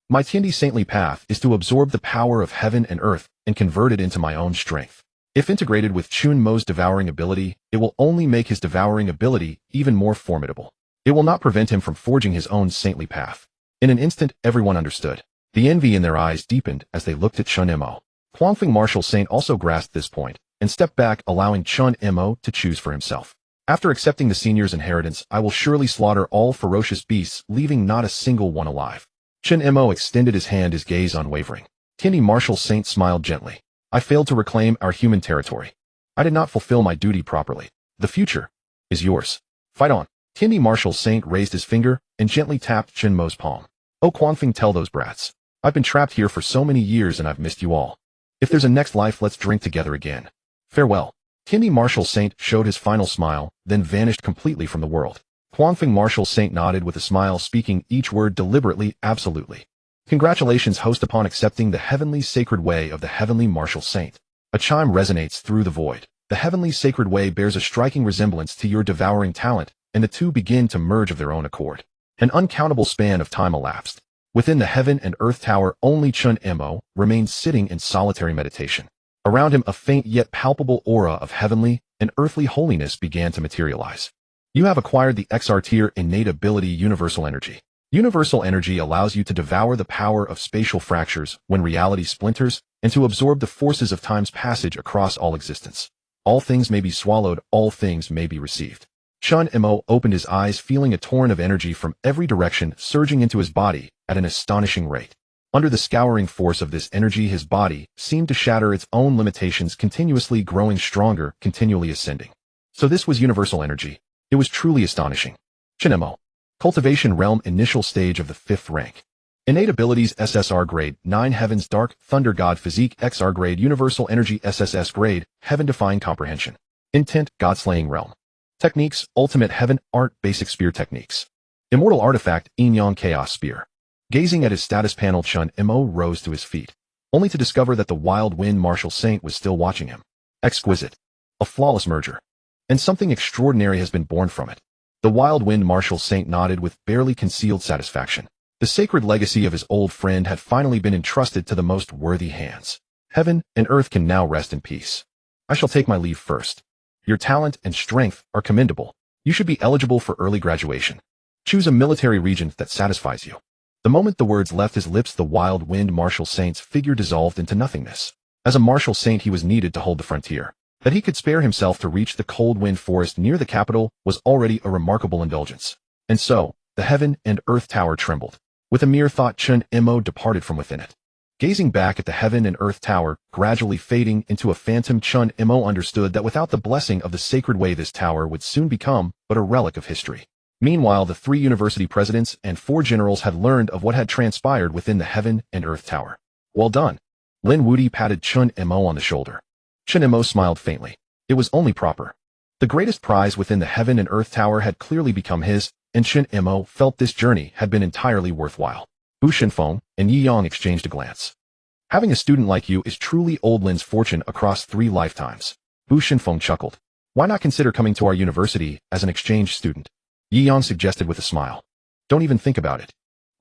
My Tiandi saintly path is to absorb the power of heaven and earth and convert it into my own strength. If integrated with Chen Mo's devouring ability, it will only make his devouring ability even more formidable. It will not prevent him from forging his own saintly path. In an instant, everyone understood. The envy in their eyes deepened as they looked at Chen Mo. Huangfeng Martial Saint also grasped this point and stepped back, allowing Chen Mo to choose for himself. After accepting the senior's inheritance, I will surely slaughter all ferocious beasts, leaving not a single one alive. Chen Mo extended his hand, his gaze unwavering. Kindi Martial Saint smiled gently. I failed to reclaim our human territory. I did not fulfill my duty properly. The future is yours. Fight on. Kindi Martial Saint raised his finger and gently tapped Chen Mo's palm. Oh Quanfeng, tell those brats. I've been trapped here for so many years and I've missed you all. If there's a next life, let's drink together again. Farewell. Kindi Martial Saint showed his final smile, then vanished completely from the world. Quanfeng Martial Saint nodded with a smile, speaking each word deliberately, absolutely. Congratulations, host, upon accepting the heavenly sacred way of the heavenly Martial Saint. A chime resonates through the void. The heavenly sacred way bears a striking resemblance to your devouring talent, and the two begin to merge of their own accord. An uncountable span of time elapsed. Within the heaven and earth tower, only Chen Mo remained sitting in solitary meditation. Around him, a faint yet palpable aura of heavenly and earthly holiness began to materialize. You have acquired the XR tier innate ability Universal Energy. Universal Energy allows you to devour the power of spatial fractures when reality splinters and to absorb the forces of time's passage across all existence. All things may be swallowed, all things may be received. Chen Mo opened his eyes, feeling a torrent of energy from every direction surging into his body at an astonishing rate. Under the scouring force of this energy, his body seemed to shatter its own limitations, continuously growing stronger, continually ascending. So this was Universal Energy. It was truly astonishing. Chen Mo. Cultivation Realm, initial stage of the 5th rank. Innate abilities SSR grade, 9 Heavens Dark, Thunder God Physique XR grade, Universal Energy SSS grade, Heaven Defying Comprehension. Intent, God-slaying Realm. Techniques, Ultimate Heaven Art, Basic Spear Techniques. Immortal Artifact, Yin Yang Chaos Spear. Gazing at his status panel, Chen Mo rose to his feet, only to discover that the Wild Wind Martial Saint was still watching him. Exquisite. A flawless merger. And something extraordinary has been born from it. The Wild Wind Martial Saint nodded with barely concealed satisfaction. The sacred legacy of his old friend had finally been entrusted to the most worthy hands. Heaven and earth can now rest in peace. I shall take my leave first. Your talent and strength are commendable. You should be eligible for early graduation. Choose a military regent that satisfies you. The moment the words left his lips, the Wild Wind Martial Saint's figure dissolved into nothingness. As a Martial Saint, he was needed to hold the frontier. That he could spare himself to reach the cold wind forest near the capital was already a remarkable indulgence. And so, the heaven and earth tower trembled. With a mere thought, Chen Mo departed from within it. Gazing back at the heaven and earth tower, gradually fading into a phantom, Chen Mo understood that without the blessing of the sacred way, this tower would soon become but a relic of history. Meanwhile, the 3 university presidents and 4 generals had learned of what had transpired within the heaven and earth tower. Well done. Lin Wudi patted Chen Mo on the shoulder. Chen Mo smiled faintly. It was only proper. The greatest prize within the heaven and earth tower had clearly become his, and Chen Mo felt this journey had been entirely worthwhile. Bu Shenfeng and Yi Yang exchanged a glance. Having a student like you is truly old Lin's fortune across 3 lifetimes. Bu Shenfeng chuckled. Why not consider coming to our university as an exchange student? Yi Yang suggested with a smile. Don't even think about it.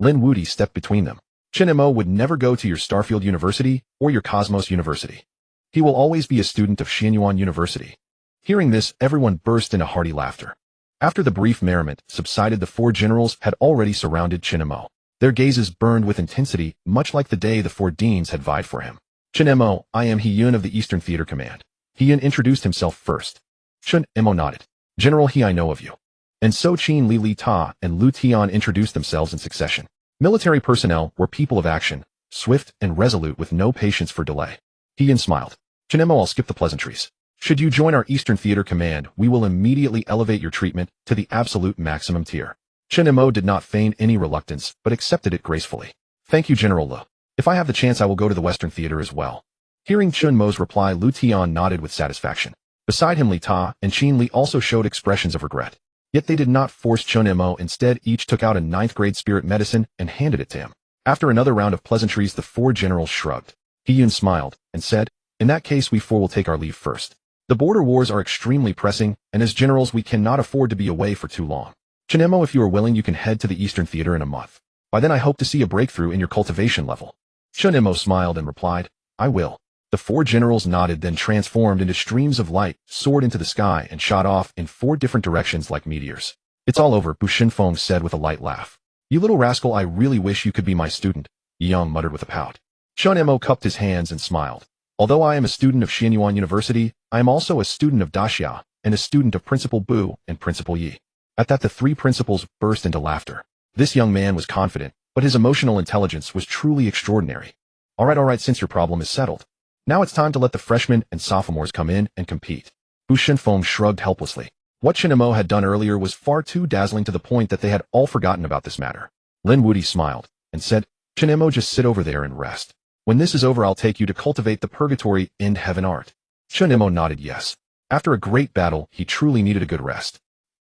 Lin Wudi stepped between them. Chen Mo would never go to your Starfield University or your Cosmos University. He will always be a student of Xianyuan University. Hearing this, everyone burst into hearty laughter. After the brief merriment subsided, the 4 generals had already surrounded Chen Mo. Their gazes burned with intensity, much like the day the 4 deans had vied for him. Chen Mo, I am He Yun of the Eastern Theater Command. He Yun introduced himself first. Chen Mo nodded. General He, I know of you. And so Qin Li Ta and Lu Tian introduced themselves in succession. Military personnel were people of action, swift and resolute with no patience for delay. He Yun smiled. Chen Mo, I'll skip the pleasantries. Should you join our Eastern Theater Command, we will immediately elevate your treatment to the absolute maximum tier. Chen Mo did not feign any reluctance, but accepted it gracefully. Thank you, General Le. If I have the chance, I will go to the Western Theater as well. Hearing Chen Mo's reply, Lu Tian nodded with satisfaction. Beside him, Li Ta and Qin Li also showed expressions of regret. Yet they did not force Chen Mo. Instead, each took out a 9th grade spirit medicine and handed it to him. After another round of pleasantries, the 4 generals shrugged. He Yun smiled and said, in that case, we 4 will take our leave first. The border wars are extremely pressing, and as generals, we cannot afford to be away for too long. Chen Mo, if you are willing, you can head to the Eastern Theater in a month. By then, I hope to see a breakthrough in your cultivation level. Chen Mo smiled and replied, I will. The 4 generals nodded, then transformed into streams of light, soared into the sky, and shot off in 4 different directions like meteors. It's all over, Bu Shenfeng said with a light laugh. You little rascal, I really wish you could be my student, Yi Yang muttered with a pout. Chen Mo cupped his hands and smiled. Although I am a student of Xianyuan University, I am also a student of Daxia, and a student of Principal Bu and Principal Yi. At that, the 3 principals burst into laughter. This young man was confident, but his emotional intelligence was truly extraordinary. Alright, since your problem is settled. Now it's time to let the freshmen and sophomores come in and compete. Bu Shenfeng shrugged helplessly. What Chen Mo had done earlier was far too dazzling to the point that they had all forgotten about this matter. Lin Wuti smiled and said, Chen Mo, just sit over there and rest. When this is over, I'll take you to cultivate the purgatory in heaven art. Chen Mo nodded yes. After a great battle, he truly needed a good rest.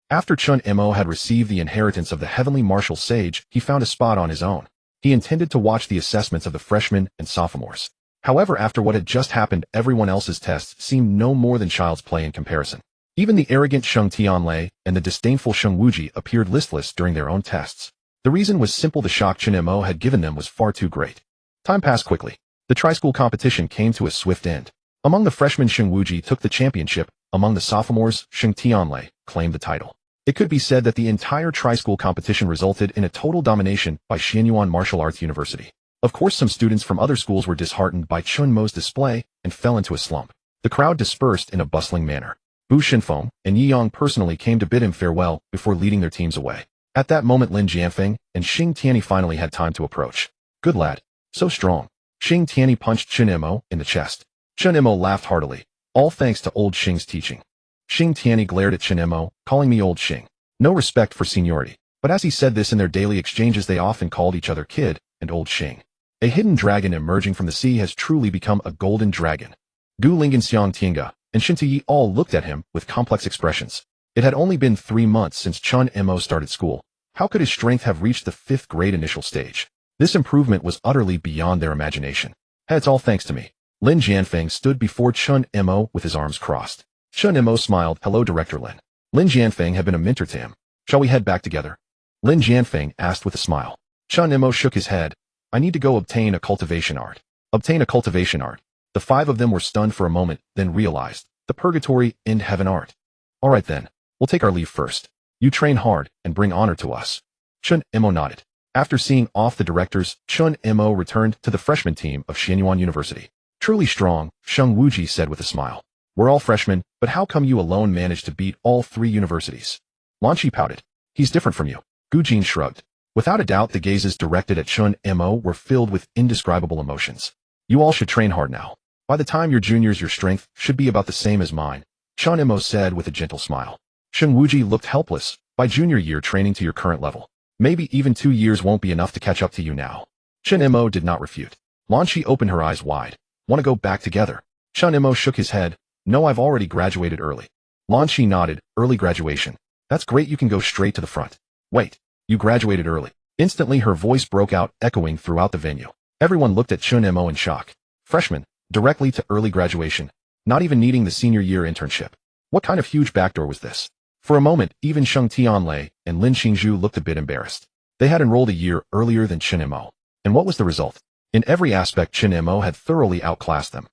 After Chen Mo had received the inheritance of the heavenly martial sage, he found a spot on his own. He intended to watch the assessments of the freshmen and sophomores. However, after what had just happened, everyone else's tests seemed no more than child's play in comparison. Even the arrogant Sheng Tianlei and the disdainful Sheng Wuji appeared listless during their own tests. The reason was simple: the shock Chen Mo had given them was far too great. Time passed quickly. The tri-school competition came to a swift end. Among the freshmen, Sheng Wuji took the championship. Among the sophomores, Sheng Tianlei claimed the title. It could be said that the entire tri-school competition resulted in a total domination by Xianyuan Martial Arts University. Of course, some students from other schools were disheartened by Chen Mo's display and fell into a slump. The crowd dispersed in a bustling manner. Bu Shenfeng and Yi Yang personally came to bid him farewell before leading their teams away. At that moment, Lin Jianfeng and Xing Tianyi finally had time to approach. Good lad. So strong. Xing Tianyi punched Chen Mo in the chest. Chen Mo laughed heartily. All thanks to old Xing's teaching. Xing Tianyi glared at Chen Mo, calling me old Xing. No respect for seniority. But as he said this in their daily exchanges, they often called each other kid and old Xing. A hidden dragon emerging from the sea has truly become a golden dragon. Gu Linggan, Xiang Tiange, and Shin Tiyi all looked at him with complex expressions. It had only been 3 months since Chen Mo started school. How could his strength have reached the 5th grade initial stage? This improvement was utterly beyond their imagination. It's all thanks to me. Lin Jianfeng stood before Chen Mo with his arms crossed. Chen Mo smiled. Hello, Director Lin. Lin Jianfeng had been a mentor to him. Shall we head back together? Lin Jianfeng asked with a smile. Chen Mo shook his head. I need to go obtain a cultivation art. Obtain a cultivation art. The 5 of them were stunned for a moment, then realized. The purgatory in heaven art. All right then. We'll take our leave first. You train hard and bring honor to us. Chen Mo nodded. After seeing off the directors, Chen Mo returned to the freshman team of Xianyuan University. Truly strong, Sheng Wuji said with a smile. We're all freshmen, but how come you alone managed to beat all 3 universities? Lan Qi pouted. He's different from you. Gu Jin shrugged. Without a doubt, the gazes directed at Chen Mo were filled with indescribable emotions. You all should train hard now. By the time you're juniors, your strength should be about the same as mine, Chen Mo said with a gentle smile. Sheng Wuji looked helpless. By junior year, training to your current level. Maybe even 2 years won't be enough to catch up to you now. Chen Mo did not refute. Lan Qi opened her eyes wide. Want to go back together? Chen Mo shook his head. No, I've already graduated early. Lan Qi nodded. Early graduation. That's great, you can go straight to the front. Wait, you graduated early. Instantly her voice broke out, echoing throughout the venue. Everyone looked at Chen Mo in shock. Freshman, directly to early graduation, not even needing the senior year internship. What kind of huge backdoor was this? For a moment, even Sheng Tianlei and Lin Xingzhu looked a bit embarrassed. They had enrolled a year earlier than Chen Mo. And what was the result? In every aspect, Chen Mo had thoroughly outclassed them.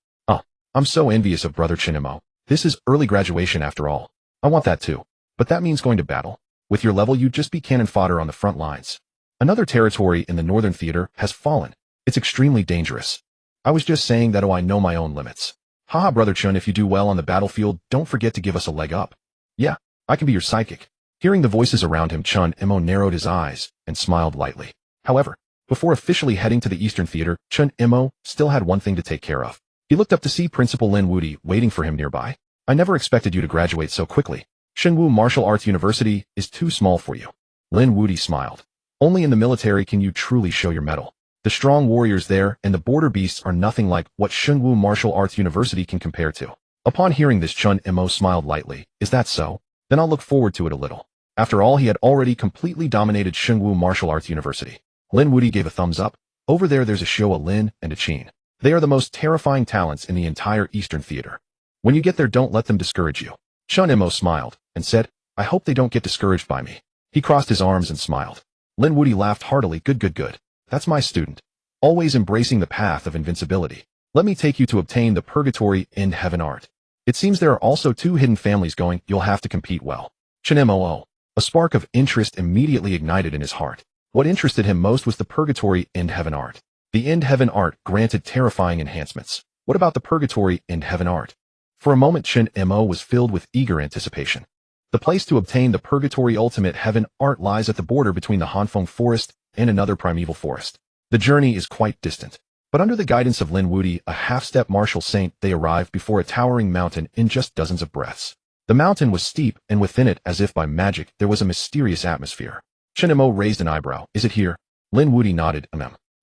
I'm so envious of brother Chen Mo. This is early graduation after all. I want that too. But that means going to battle. With your level, you'd just be cannon fodder on the front lines. Another territory in the northern theater has fallen. It's extremely dangerous. I was just saying that. I know my own limits. Haha, brother Chen, if you do well on the battlefield, don't forget to give us a leg up. Yeah, I can be your psychic. Hearing the voices around him, Chen Mo narrowed his eyes and smiled lightly. However, before officially heading to the eastern theater, Chen Mo still had one thing to take care of. He looked up to see Principal Lin Wuti waiting for him nearby. I never expected you to graduate so quickly. Shengwu Martial Arts University is too small for you. Lin Wuti smiled. Only in the military can you truly show your mettle. The strong warriors there and the border beasts are nothing like what Shengwu Martial Arts University can compare to. Upon hearing this, Chen Mo smiled lightly. Is that so? Then I'll look forward to it a little. After all, he had already completely dominated Shengwu Martial Arts University. Lin Wuti gave a thumbs up. Over there, there's a Showa Lin and a Qin. They are the most terrifying talents in the entire Eastern Theater. When you get there, don't let them discourage you. Chen Mo smiled and said, I hope they don't get discouraged by me. He crossed his arms and smiled. Lin Wuti laughed heartily. Good. That's my student. Always embracing the path of invincibility. Let me take you to obtain the purgatory in heaven art. It seems there are also 2 hidden families going. You'll have to compete well. Chen Mo. A spark of interest immediately ignited in his heart. What interested him most was the purgatory in heaven art. The end heaven art granted terrifying enhancements. What about the purgatory in heaven art? For a moment, Chen Mo was filled with eager anticipation. The place to obtain the purgatory ultimate heaven art lies at the border between the Hanfeng forest and another primeval forest. The journey is quite distant, But under the guidance of Lin Wudi, a half-step martial saint, they arrived before a towering mountain in just dozens of breaths. The mountain was steep, and within it, as if by magic, there was a mysterious atmosphere. Chen Mo raised an eyebrow. Is it here? Lin Wudi nodded.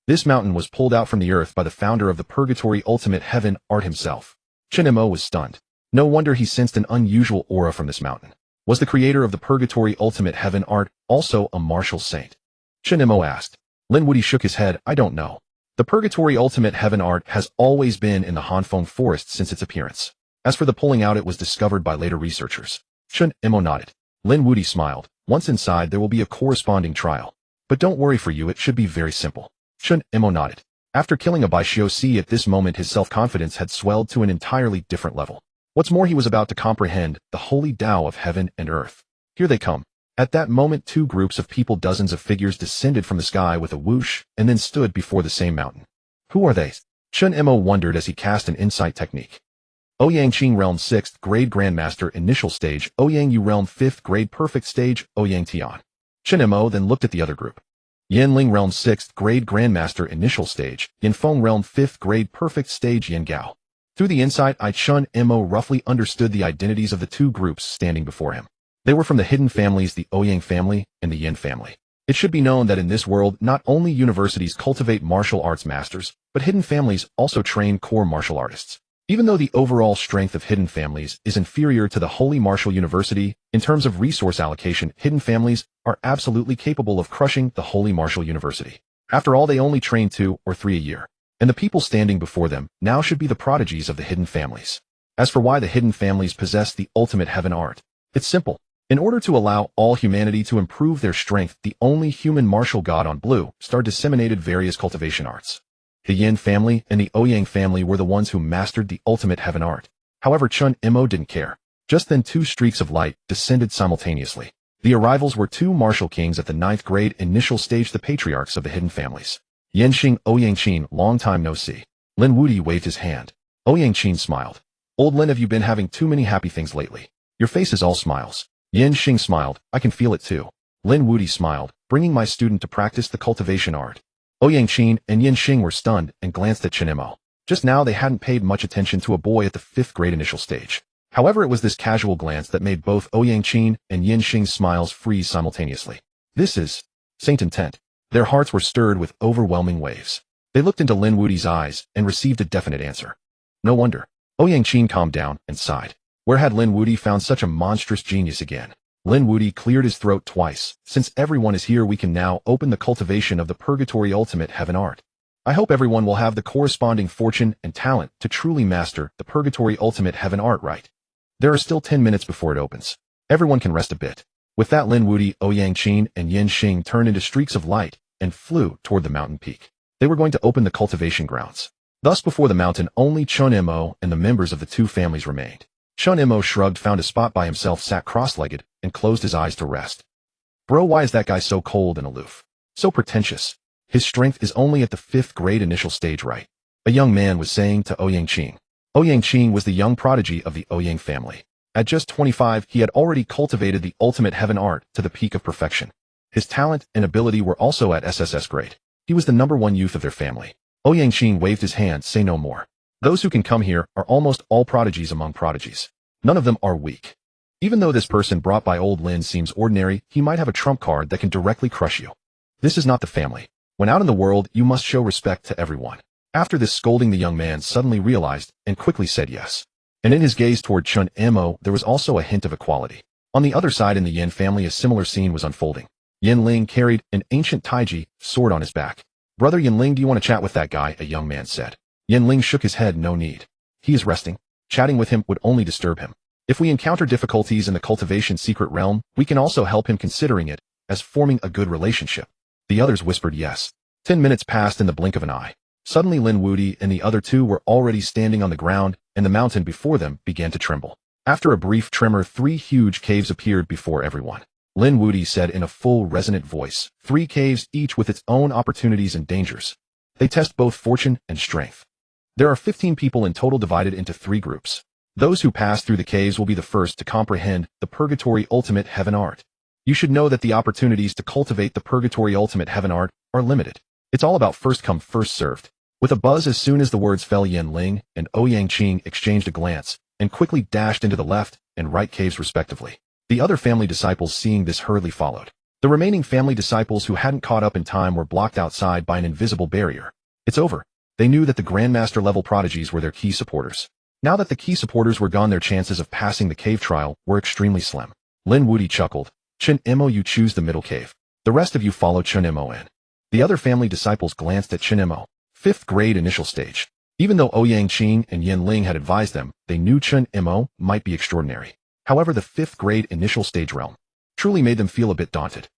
This mountain was pulled out from the earth by the founder of the Purgatory Ultimate Heaven Art himself. Chen Mo was stunned. No wonder he sensed an unusual aura from this mountain. Was the creator of the Purgatory Ultimate Heaven Art also a martial saint? Chen Mo asked. Lin Wudi shook his head. I don't know. The Purgatory Ultimate Heaven Art has always been in the Hanfeng Forest since its appearance. As for the pulling out, it was discovered by later researchers. Chen Mo nodded. Lin Wudi smiled. Once inside, there will be a corresponding trial. But don't worry, for you it should be very simple. Chen Mo nodded. After killing a Baixiosi at this moment, his self-confidence had swelled to an entirely different level. What's more, he was about to comprehend the holy Tao of heaven and earth. Here they come. At that moment, two groups of people, dozens of figures, descended from the sky with a whoosh and then stood before the same mountain. Who are they? Chen Mo wondered as he cast an insight technique. Ouyang Qing Realm 6th Grade Grandmaster Initial Stage, Ouyang Yu Realm 5th Grade Perfect Stage, Ouyang Tian. Chen Mo then looked at the other group. Yan Ling Realm 6th Grade Grandmaster Initial Stage, Yan Feng Realm 5th Grade Perfect Stage, Yan Gao. Through the insight eye, Chen Mo roughly understood the identities of the two groups standing before him. They were from the hidden families, the Ouyang family and the Yin family. It should be known that in this world, not only universities cultivate martial arts masters, but hidden families also train core martial artists. Even though the overall strength of hidden families is inferior to the Holy Martial University, in terms of resource allocation, hidden families are absolutely capable of crushing the Holy Martial University. After all, they only train 2 or 3 a year, and the people standing before them now should be the prodigies of the hidden families. As for why the hidden families possess the ultimate heaven art, it's simple. In order to allow all humanity to improve their strength, the only human martial god on Blue Star disseminated various cultivation arts. The Yin family and the Ouyang family were the ones who mastered the ultimate heaven art. However, Chen Mo didn't care. Just then, two streaks of light descended simultaneously. The arrivals were two martial kings at the 9th grade initial stage, the patriarchs of the hidden families. Yanxing, Ouyang Qin, long time no see. Lin Wudi waved his hand. Ouyang Qin smiled. Old Lin, have you been having too many happy things lately? Your face is all smiles. Yanxing smiled. I can feel it too. Lin Wudi smiled, bringing my student to practice the cultivation art. Ouyang Qin and Yanxing were stunned and glanced at Chen Mo. Just now they hadn't paid much attention to a boy at the 5th grade initial stage. However, it was this casual glance that made both Ouyang Qin and Yanxing's smiles freeze simultaneously. This is saint intent. Their hearts were stirred with overwhelming waves. They looked into Lin Wudi's eyes and received a definite answer. No wonder. Ouyang Qin calmed down and sighed. Where had Lin Wudi found such a monstrous genius again? Lin Wudi cleared his throat twice. Since everyone is here, we can now open the cultivation of the Purgatory Ultimate Heaven Art. I hope everyone will have the corresponding fortune and talent to truly master the Purgatory Ultimate Heaven Art right. There are still 10 minutes before it opens. Everyone can rest a bit. With that, Lin Wudi, Ouyang Qin, and Yanxing turned into streaks of light and flew toward the mountain peak. They were going to open the cultivation grounds. Thus, before the mountain, only Chen Mo and the members of the two families remained. Chen Mo shrugged, found a spot by himself, sat cross-legged, and closed his eyes to rest. Bro, why is that guy so cold and aloof? So pretentious. His strength is only at the 5th grade initial stage, right? A young man was saying to Ouyang Qin. Ouyang Qin was the young prodigy of the Ouyang family. At just 25, he had already cultivated the ultimate heaven art to the peak of perfection. His talent and ability were also at SSS grade. He was the #1 youth of their family. Ouyang Qin waved his hand. Say no more. Those who can come here are almost all prodigies among prodigies. None of them are weak. Even though this person brought by old Lin seems ordinary, he might have a trump card that can directly crush you. This is not the family. When out in the world, you must show respect to everyone. After this scolding, the young man suddenly realized and quickly said yes. And in his gaze toward Chen Mo, there was also a hint of equality. On the other side, in the Yin family, a similar scene was unfolding. Yin Ling carried an ancient taiji sword on his back. Brother Yin Ling, do you want to chat with that guy? A young man said. Yin Ling shook his head. No need. He is resting. Chatting with him would only disturb him. If we encounter difficulties in the cultivation secret realm, we can also help him, considering it as forming a good relationship. The others whispered yes. 10 minutes passed in the blink of an eye. Suddenly Lin Wudi and the other two were already standing on the ground, and the mountain before them began to tremble. After a brief tremor, 3 huge caves appeared before everyone. Lin Wudi said in a full, resonant voice, 3 caves, each with its own opportunities and dangers. They test both fortune and strength. There are 15 people in total, divided into 3 groups. Those who pass through the caves will be the first to comprehend the Purgatory Ultimate Heaven Art. You should know that the opportunities to cultivate the Purgatory Ultimate Heaven Art are limited. It's all about first come, first served. With a buzz as soon as the words fell, Yan Ling and Ouyang Qing exchanged a glance and quickly dashed into the left and right caves respectively. The other family disciples seeing this hurriedly followed. The remaining family disciples who hadn't caught up in time were blocked outside by an invisible barrier. It's over. They knew that the Grandmaster-level prodigies were their key supporters. Now that the key supporters were gone, their chances of passing the cave trial were extremely slim. Lin Wuti chuckled. Chen Mo, you choose the middle cave. The rest of you follow Chen Mo in. The other family disciples glanced at Chen Mo. 5th grade initial stage. Even though Ouyang Qing and Yan Ling had advised them, they knew Chen Mo might be extraordinary. However, the 5th grade initial stage realm truly made them feel a bit daunted.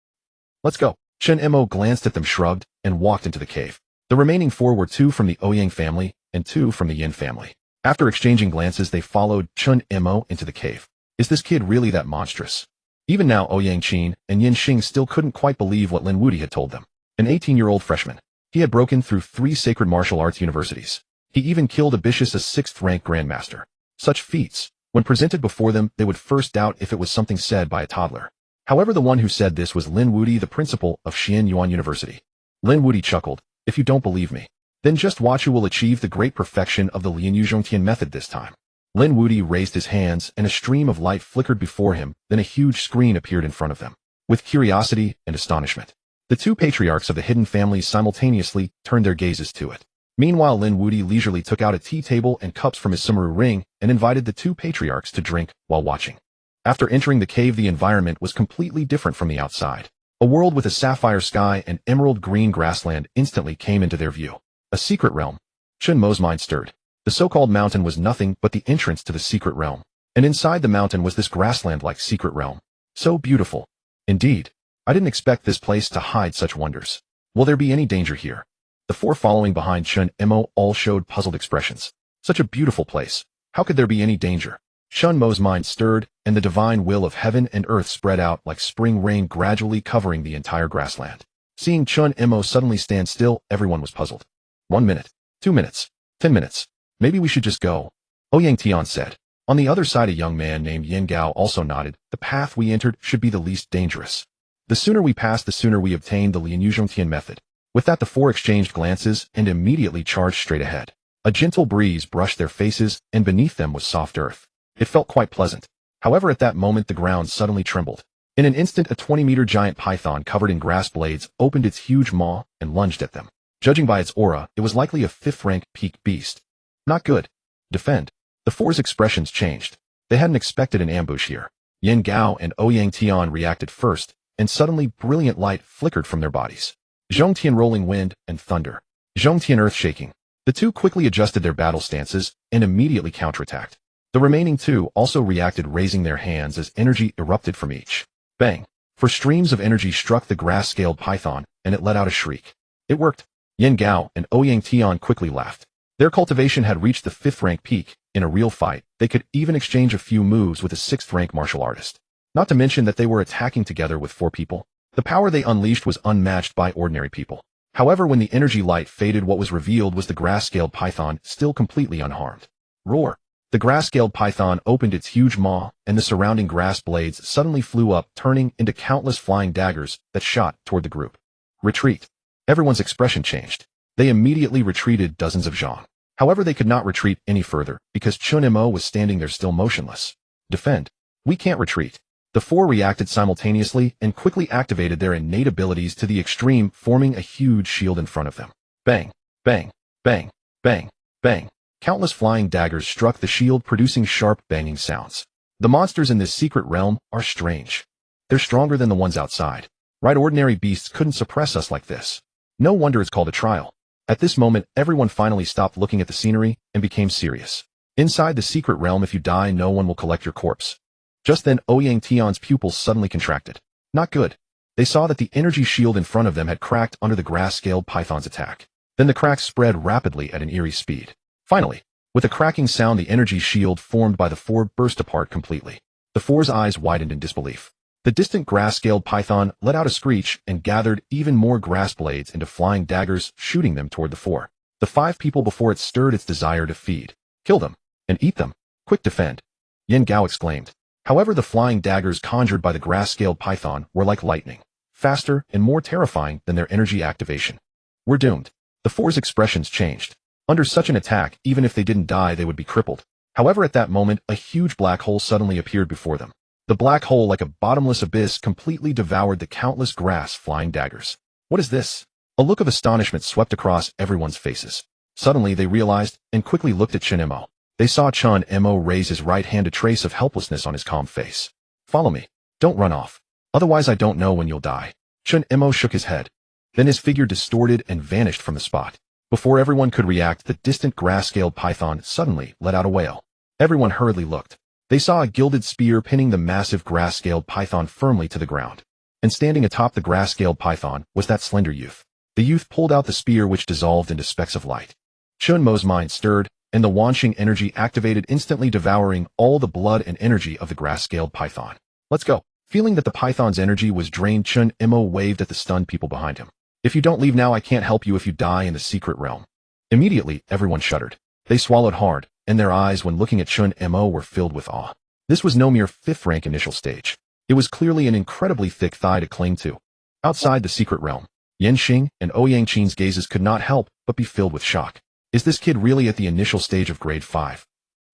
Let's go. Chen Mo glanced at them, shrugged, and walked into the cave. The remaining 4 were 2 from the Ouyang family and 2 from the Yin family. After exchanging glances, they followed Chen Mo into the cave. Is this kid really that monstrous? Even now, Ouyang Qing and Yin Xing still couldn't quite believe what Lin Wuti had told them. An 18-year-old freshman. He had broken through 3 sacred martial arts universities. He even killed Abitius, a 6th-rank grandmaster. Such feats, when presented before them, they would first doubt if it was something said by a toddler. However, the one who said this was Lin Wuti, the principal of Xian Yuan University. Lin Wuti chuckled. If you don't believe me, then just watch who will achieve the great perfection of the Lian Yuzhongtian method this time. Lin Wuti raised his hands and a stream of light flickered before him, then a huge screen appeared in front of them. With curiosity and astonishment, the 2 patriarchs of the hidden families simultaneously turned their gazes to it. Meanwhile, Lin Wuti leisurely took out a tea table and cups from his sumaru ring and invited the 2 patriarchs to drink while watching. After entering the cave, the environment was completely different from the outside. A world with a sapphire sky and emerald green grassland instantly came into their view. A secret realm. Chen Mo's mind stirred. The so-called mountain was nothing but the entrance to the secret realm. And inside the mountain was this grassland-like secret realm. So beautiful. Indeed, I didn't expect this place to hide such wonders. Will there be any danger here? The 4 following behind Chen Mo all showed puzzled expressions. Such a beautiful place. How could there be any danger? Chen Mo's mind stirred, and the divine will of heaven and earth spread out like spring rain, gradually covering the entire grassland. Seeing Chen Mo suddenly stand still, everyone was puzzled. 1 minute, 2 minutes, 10 minutes. Maybe we should just go, Ouyang Tian said. On the other side, a young man named Yen Gao also nodded. The path we entered should be the least dangerous. The sooner we pass, the sooner we obtain the Lian Yuzhongtian method. With that, the 4 exchanged glances and immediately charged straight ahead. A gentle breeze brushed their faces, and beneath them was soft earth. It felt quite pleasant. However, at that moment, the ground suddenly trembled. In an instant, a 20-meter giant python covered in grass blades opened its huge maw and lunged at them. Judging by its aura, it was likely a 5th-rank peak beast. Not good. Defend. The 4's expressions changed. They hadn't expected an ambush here. Yen Gao and Ouyang Tian reacted first, and suddenly brilliant light flickered from their bodies. Zhongtian rolling wind and thunder. Zhongtian earth shaking. The 2 quickly adjusted their battle stances and immediately counterattacked. The remaining 2 also reacted, raising their hands as energy erupted from each. Bang! For streams of energy struck the grass-scaled python, and it let out a shriek. It worked. Yen Gao and Ouyang Tian quickly laughed. Their cultivation had reached the 5th-rank peak. In a real fight, they could even exchange a few moves with a 6th-rank martial artist. Not to mention that they were attacking together with 4 people. The power they unleashed was unmatched by ordinary people. However, when the energy light faded, what was revealed was the grass-scaled python, still completely unharmed. Roar! The grass-scaled python opened its huge maw, and the surrounding grass blades suddenly flew up, turning into countless flying daggers that shot toward the group. Retreat. Everyone's expression changed. They immediately retreated dozens of zhang. However, they could not retreat any further, because Chen Mo was standing there still motionless. Defend. We can't retreat. The 4 reacted simultaneously and quickly activated their innate abilities to the extreme, forming a huge shield in front of them. Bang! Bang! Bang! Bang! Bang! Countless flying daggers struck the shield, producing sharp, banging sounds. The monsters in this secret realm are strange. They're stronger than the ones outside. Right, ordinary beasts couldn't suppress us like this. No wonder it's called a trial. At this moment, everyone finally stopped looking at the scenery and became serious. Inside the secret realm, if you die, no one will collect your corpse. Just then, Ouyang Tian's pupils suddenly contracted. Not good. They saw that the energy shield in front of them had cracked under the grass-scaled python's attack. Then the cracks spread rapidly at an eerie speed. Finally, with a cracking sound, the energy shield formed by the 4 burst apart completely. The 4's eyes widened in disbelief. The distant grass-scaled python let out a screech and gathered even more grass blades into flying daggers, shooting them toward the 4. The 5 people before it stirred its desire to feed. Kill them and eat them. Quick, defend! Yen Gao exclaimed. However, the flying daggers conjured by the grass-scaled python were like lightning, faster and more terrifying than their energy activation. We're doomed. The four's expressions changed. Under such an attack, even if they didn't die, they would be crippled. However, at that moment, a huge black hole suddenly appeared before them. The black hole, like a bottomless abyss, completely devoured the countless grass flying daggers. What is this? A look of astonishment swept across everyone's faces. Suddenly, they realized and quickly looked at Chen Mo. They saw Chen Mo raise his right hand, a trace of helplessness on his calm face. Follow me. Don't run off. Otherwise, I don't know when you'll die. Chen Mo shook his head. Then his figure distorted and vanished from the spot. Before everyone could react, the distant grass-scaled python suddenly let out a wail. Everyone hurriedly looked. They saw a gilded spear pinning the massive grass-scaled python firmly to the ground. And standing atop the grass-scaled python was that slender youth. The youth pulled out the spear, which dissolved into specks of light. Chen Mo's mind stirred, and the Wanxing energy activated, instantly devouring all the blood and energy of the grass-scaled python. Let's go. Feeling that the python's energy was drained, Chen Mo waved at the stunned people behind him. If you don't leave now, I can't help you if you die in the secret realm. Immediately, everyone shuddered. They swallowed hard, and their eyes when looking at Chen Mo were filled with awe. This was no mere 5th rank initial stage. It was clearly an incredibly thick thigh to cling to. Outside the secret realm, Yanxing and Ouyangqing's gazes could not help but be filled with shock. Is this kid really at the initial stage of grade 5?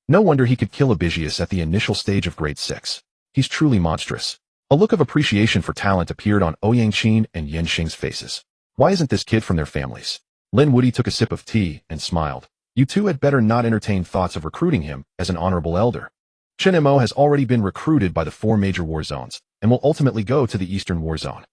No wonder he could kill Abisius at the initial stage of grade 6. He's truly monstrous. A look of appreciation for talent appeared on Ouyangqing and Yanxing's faces. Why isn't this kid from their families? Lin Wudy took a sip of tea and smiled. You two had better not entertain thoughts of recruiting him as an honorable elder. Chen Mo has already been recruited by the 4 major war zones and will ultimately go to the Eastern War Zone.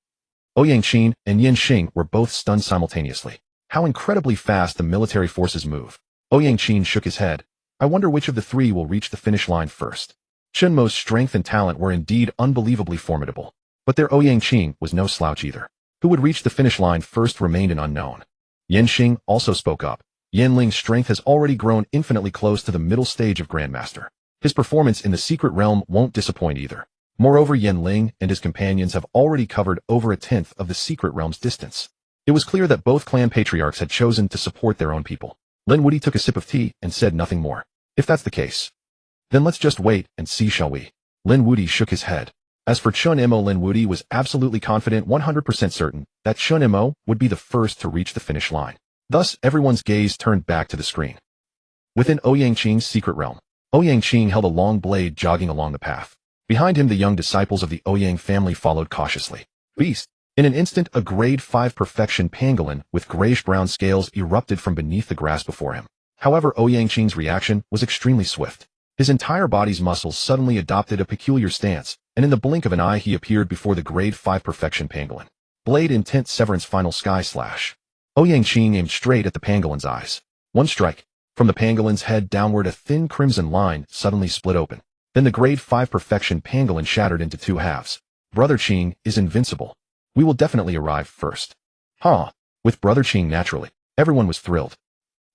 Ouyangqing and Yanxing were both stunned simultaneously. How incredibly fast the military forces move. Ouyangqing shook his head. I wonder which of the 3 will reach the finish line first. Chen Mo's strength and talent were indeed unbelievably formidable, but their Ouyangqing was no slouch either. Who would reach the finish line first remained an unknown. Yanxing also spoke up. Yanling's strength has already grown infinitely close to the middle stage of Grandmaster. His performance in the secret realm won't disappoint either. Moreover, Yanling and his companions have already covered over 1/10 of the secret realm's distance. It was clear that both clan patriarchs had chosen to support their own people. Lin Wudy took a sip of tea and said nothing more. If that's the case, then let's just wait and see, shall we? Lin Wudy shook his head. As for Chen Mo, Lin Wudy was absolutely confident, 100% certain, that Chen Mo would be the first to reach the finish line. Thus, everyone's gaze turned back to the screen. Within Ouyangqing's secret realm, Ouyangqing held a long blade jogging along the path. Behind him, the young disciples of the Ouyang family followed cautiously. Beast! In an instant, a grade 5 perfection pangolin with grayish-brown scales erupted from beneath the grass before him. However, Ouyangqing's reaction was extremely swift. His entire body's muscles suddenly adopted a peculiar stance, and in the blink of an eye he appeared before the grade 5 perfection pangolin. Blade Intent Severance Final Sky Slash. Ouyangqing aimed straight at the pangolin's eyes. One strike. From the pangolin's head downward, a thin crimson line suddenly split open. Then the grade 5 perfection pangolin shattered into 2 halves. Brother Qing is invincible. We will definitely arrive first. With Brother Qing naturally, everyone was thrilled.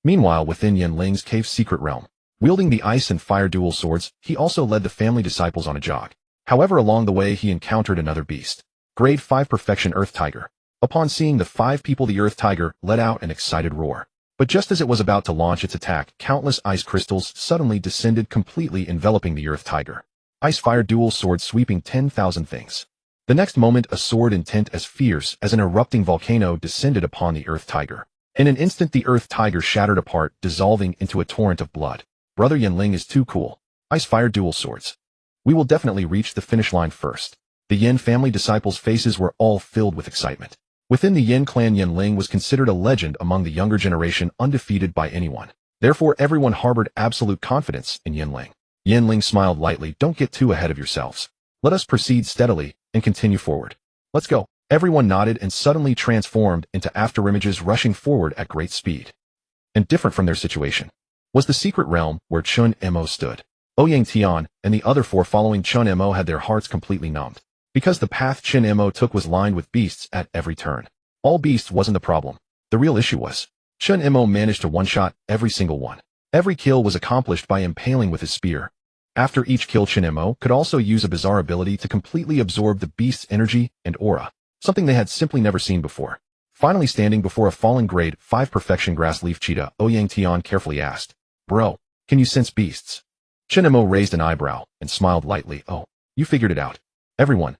Meanwhile, within Yanling's cave secret realm, wielding the ice and fire dual swords, he also led the family disciples on a jog. However, along the way he encountered another beast. Grade 5 perfection Earth Tiger. Upon seeing the 5 people, the Earth Tiger let out an excited roar. But just as it was about to launch its attack, countless ice crystals suddenly descended, completely enveloping the Earth Tiger. Ice-fire dual sword sweeping 10,000 things. The next moment, a sword intent as fierce as an erupting volcano descended upon the Earth Tiger. In an instant, the Earth Tiger shattered apart, dissolving into a torrent of blood. Brother Yanling is too cool. Ice-fire dual swords. We will definitely reach the finish line first. The Yin family disciples' faces were all filled with excitement. Within the Yin clan, Yanling was considered a legend among the younger generation, undefeated by anyone. Therefore, everyone harbored absolute confidence in Yanling. Yanling smiled lightly. Don't get too ahead of yourselves. Let us proceed steadily and continue forward. Let's go. Everyone nodded and suddenly transformed into afterimages, rushing forward at great speed. And different from their situation was the secret realm where Chen Mo stood. Ouyang Tian and the other 4 following Chen Mo had their hearts completely numbed, because the path Chen Mo took was lined with beasts at every turn. All beasts wasn't the problem. The real issue was Chen Mo managed to one-shot every single one. Every kill was accomplished by impaling with his spear. After each kill, Chen Mo could also use a bizarre ability to completely absorb the beast's energy and aura, something they had simply never seen before. Finally standing before a fallen grade 5 perfection grass leaf cheetah, Ouyang Tian carefully asked, Bro, can you sense beasts? Chen Mo raised an eyebrow and smiled lightly. Oh, you figured it out. Everyone.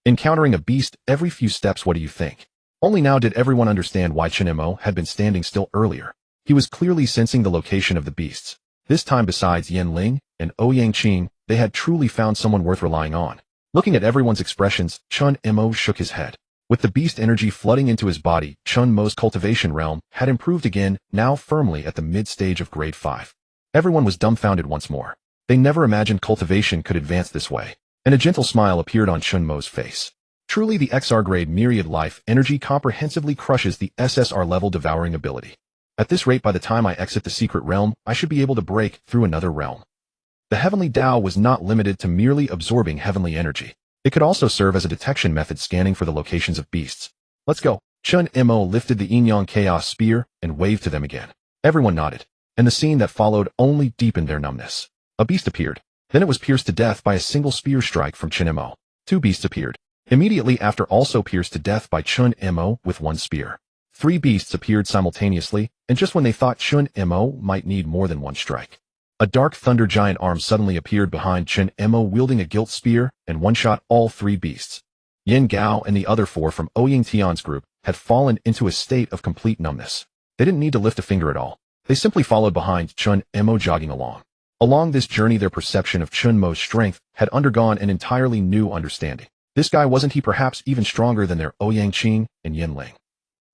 Encountering a beast every few steps, what do you think? Only now did everyone understand why Chen Mo had been standing still earlier. He was clearly sensing the location of the beasts. This time besides Yan Ling and Ouyang Qing, they had truly found someone worth relying on. Looking at everyone's expressions, Chen Mo shook his head. With the beast energy flooding into his body, Chen Mo's cultivation realm had improved again, now firmly at the mid-stage of grade 5. Everyone was dumbfounded once more. They never imagined cultivation could advance this way. And a gentle smile appeared on Chen Mo's face. Truly the XR grade myriad life energy comprehensively crushes the SSR level devouring ability. At this rate, by the time I exit the secret realm, I should be able to break through another realm. The heavenly Tao was not limited to merely absorbing heavenly energy. It could also serve as a detection method scanning for the locations of beasts. Let's go. Chen Mo lifted the Yin Yang Chaos Spear and waved to them again. Everyone nodded, and the scene that followed only deepened their numbness. A beast appeared. Then it was pierced to death by a single spear strike from Chen Mo. 2 beasts appeared. Immediately after, also pierced to death by Chen Mo with 1 spear. 3 beasts appeared simultaneously, and just when they thought Chen Mo might need more than 1 strike. A dark thunder giant arm suddenly appeared behind Chen Mo wielding a gilt spear and one-shot all 3 beasts. Yin Gao and the other 4 from Ouyang Tian's group had fallen into a state of complete numbness. They didn't need to lift a finger at all. They simply followed behind Chen Mo jogging along. Along this journey, their perception of Chen Mo's strength had undergone an entirely new understanding. This guy, wasn't he perhaps even stronger than their Ouyang Qing and Yin Ling?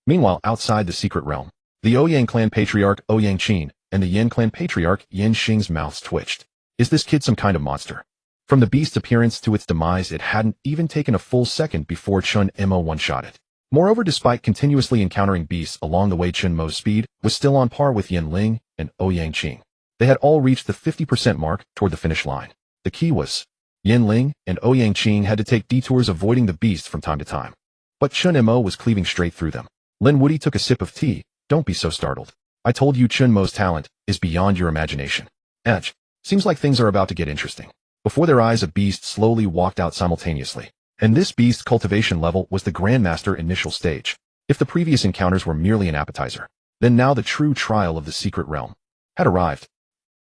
Meanwhile, outside the secret realm, the Ouyang clan patriarch Ouyang Qing and the Yin clan patriarch Yin Xing's mouths twitched. Is this kid some kind of monster? From the beast's appearance to its demise, it hadn't even taken a full second before Chen Mo one-shot it. Moreover, despite continuously encountering beasts along the way, Chen Mo's speed was still on par with Yin Ling and Ouyang Qing. They had all reached the 50% mark toward the finish line. The key was Yin Ling and Ouyang Qing had to take detours avoiding the beast from time to time. But Chen Mo was cleaving straight through them. Lin Wuti took a sip of tea. Don't be so startled. I told you Chen Mo's talent is beyond your imagination. Edge. Seems like things are about to get interesting. Before their eyes, a beast slowly walked out simultaneously. And this beast's cultivation level was the Grandmaster initial stage. If the previous encounters were merely an appetizer, then now the true trial of the secret realm had arrived.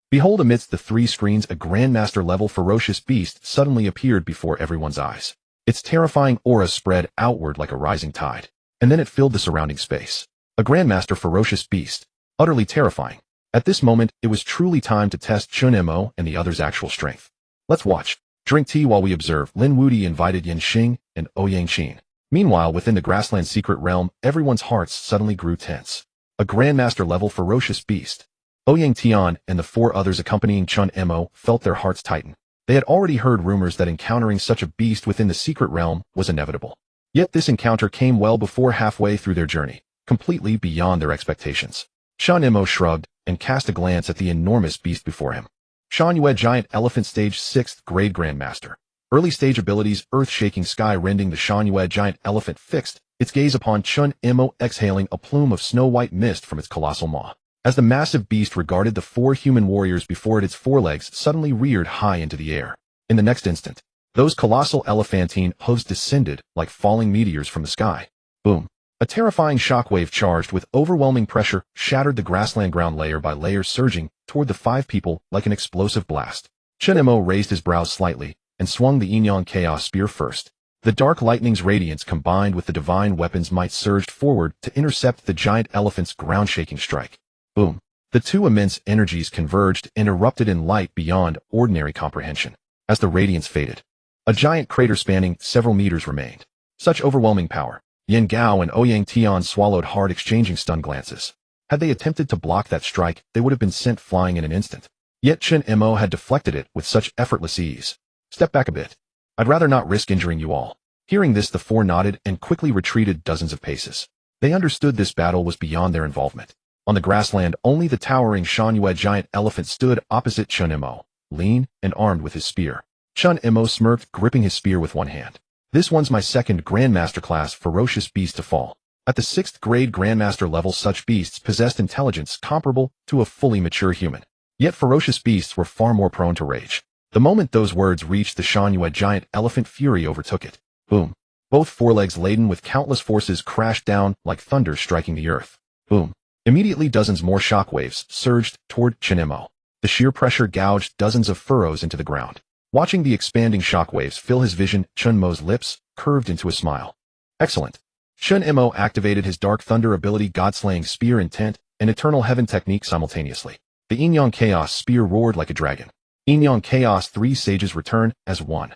Behold, amidst the 3 screens, a Grandmaster level ferocious beast suddenly appeared before everyone's eyes. Its terrifying aura spread outward like a rising tide, and then it filled the surrounding space. A Grandmaster ferocious beast. Utterly terrifying. At this moment, it was truly time to test Chen Mo and the others' actual strength. Let's watch. Drink tea while we observe. Lin Wuti invited Yin Xing and Ouyang Qing. Meanwhile, within the grassland secret realm, everyone's hearts suddenly grew tense. A Grandmaster level ferocious beast. Ouyang Tian and the 4 others accompanying Chen Mo felt their hearts tighten. They had already heard rumors that encountering such a beast within the secret realm was inevitable. Yet this encounter came well before halfway through their journey, completely beyond their expectations. Chen Mo shrugged and cast a glance at the enormous beast before him. Shan Yue Giant Elephant Stage 6th Grade Grandmaster. Early stage abilities, earth-shaking, sky-rending. The Shan Yue Giant Elephant fixed its gaze upon Chen Mo, exhaling a plume of snow-white mist from its colossal maw. As the massive beast regarded the 4 human warriors before it, its forelegs suddenly reared high into the air. In the next instant, those colossal elephantine hooves descended like falling meteors from the sky. Boom. A terrifying shockwave charged with overwhelming pressure shattered the grassland ground layer by layer, surging toward the 5 people like an explosive blast. Chen Mo raised his brows slightly and swung the Yin Yang Chaos Spear first. The dark lightning's radiance combined with the divine weapon's might surged forward to intercept the giant elephant's ground-shaking strike. Boom. The 2 immense energies converged and erupted in light beyond ordinary comprehension. As the radiance faded, a giant crater spanning several meters remained. Such overwhelming power. Yin Gao and Ouyang Tian swallowed hard, exchanging stunned glances. Had they attempted to block that strike, they would have been sent flying in an instant. Yet Chen Mo had deflected it with such effortless ease. Step back a bit. I'd rather not risk injuring you all. Hearing this, the 4 nodded and quickly retreated dozens of paces. They understood this battle was beyond their involvement. On the grassland, only the towering Shan Yue Giant Elephant stood opposite Chen Mo, lean and armed with his spear. Chen Mo smirked, gripping his spear with one hand. This one's my 2nd Grandmaster class ferocious beast to fall. At the 6th grade Grandmaster level, such beasts possessed intelligence comparable to a fully mature human. Yet ferocious beasts were far more prone to rage. The moment those words reached the Shan Yue Giant Elephant, fury overtook it. Boom. Both forelegs laden with countless forces crashed down like thunder striking the earth. Boom. Immediately dozens more shockwaves surged toward Chen Mo. The sheer pressure gouged dozens of furrows into the ground. Watching the expanding shockwaves fill his vision, Chen Mo's lips curved into a smile. Excellent. Chen Mo activated his Dark Thunder ability God-slaying Spear Intent and Eternal Heaven technique simultaneously. The Yin-Yang Chaos Spear roared like a dragon. Yin-Yang Chaos 3 sages return as one.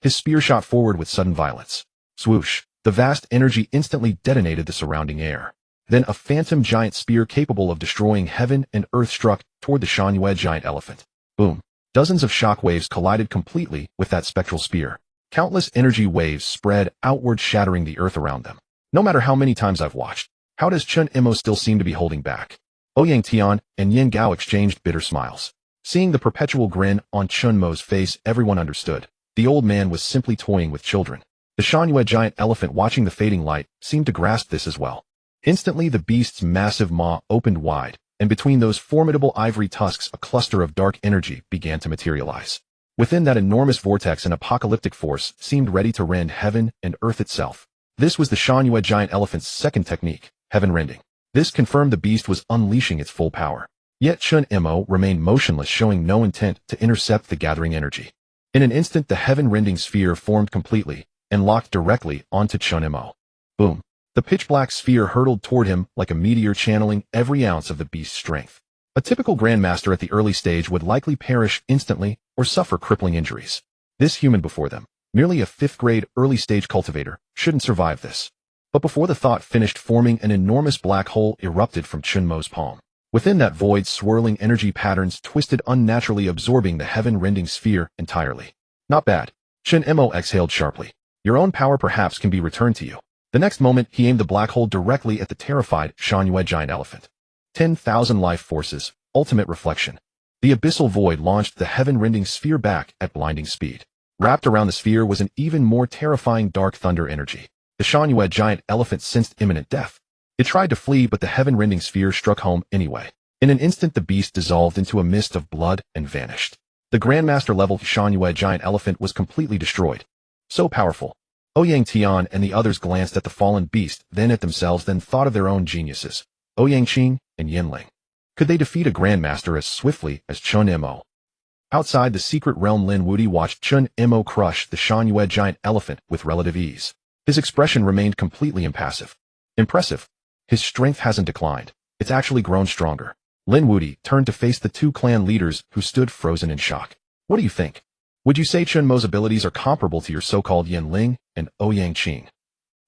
His spear shot forward with sudden violence. Swoosh! The vast energy instantly detonated the surrounding air. Then a phantom giant spear capable of destroying heaven and earth struck toward the Shan giant elephant. Boom! Dozens of shock waves collided completely with that spectral spear. Countless energy waves spread outward, shattering the earth around them. No matter how many times I've watched, how does Chen Mo still seem to be holding back? Ouyang Tian and Yin Gao exchanged bitter smiles. Seeing the perpetual grin on Chen Mo's face, everyone understood. The old man was simply toying with children. The Shan giant elephant, watching the fading light, seemed to grasp this as well. Instantly the beast's massive maw opened wide, and between those formidable ivory tusks a cluster of dark energy began to materialize. Within that enormous vortex an apocalyptic force seemed ready to rend heaven and earth itself. This was the Shan giant elephant's second technique, heaven rending. This confirmed the beast was unleashing its full power. Yet Chen Mo remained motionless, showing no intent to intercept the gathering energy. In an instant the heaven-rending sphere formed completely and locked directly onto Chen Mo. Boom! The pitch-black sphere hurtled toward him like a meteor, channeling every ounce of the beast's strength. A typical grandmaster at the early stage would likely perish instantly or suffer crippling injuries. This human before them, merely a 5th-grade early-stage cultivator, shouldn't survive this. But before the thought finished forming, an enormous black hole erupted from Chen Mo's palm. Within that void, swirling energy patterns twisted unnaturally, absorbing the heaven-rending sphere entirely. Not bad. Chen Mo exhaled sharply. Your own power perhaps can be returned to you. The next moment, he aimed the black hole directly at the terrified Shan giant elephant. 10,000 life forces, ultimate reflection. The abyssal void launched the heaven-rending sphere back at blinding speed. Wrapped around the sphere was an even more terrifying dark thunder energy. The Shan giant elephant sensed imminent death. It tried to flee, but the heaven-rending sphere struck home anyway. In an instant the beast dissolved into a mist of blood and vanished. The Grandmaster-level Shan giant elephant was completely destroyed. So powerful. Ouyang Tian and the others glanced at the fallen beast, then at themselves, then thought of their own geniuses. Ouyang Qing and Yin Ling. Could they defeat a Grandmaster as swiftly as Chen Mo? Outside the secret realm, Lin Wudi watched Chen Mo crush the Shan giant elephant with relative ease. His expression remained completely impassive. Impressive. His strength hasn't declined. It's actually grown stronger. Lin Wudi turned to face the two clan leaders who stood frozen in shock. What do you think? Would you say Chen Mo's abilities are comparable to your so-called Yin Ling and Ouyang Qing?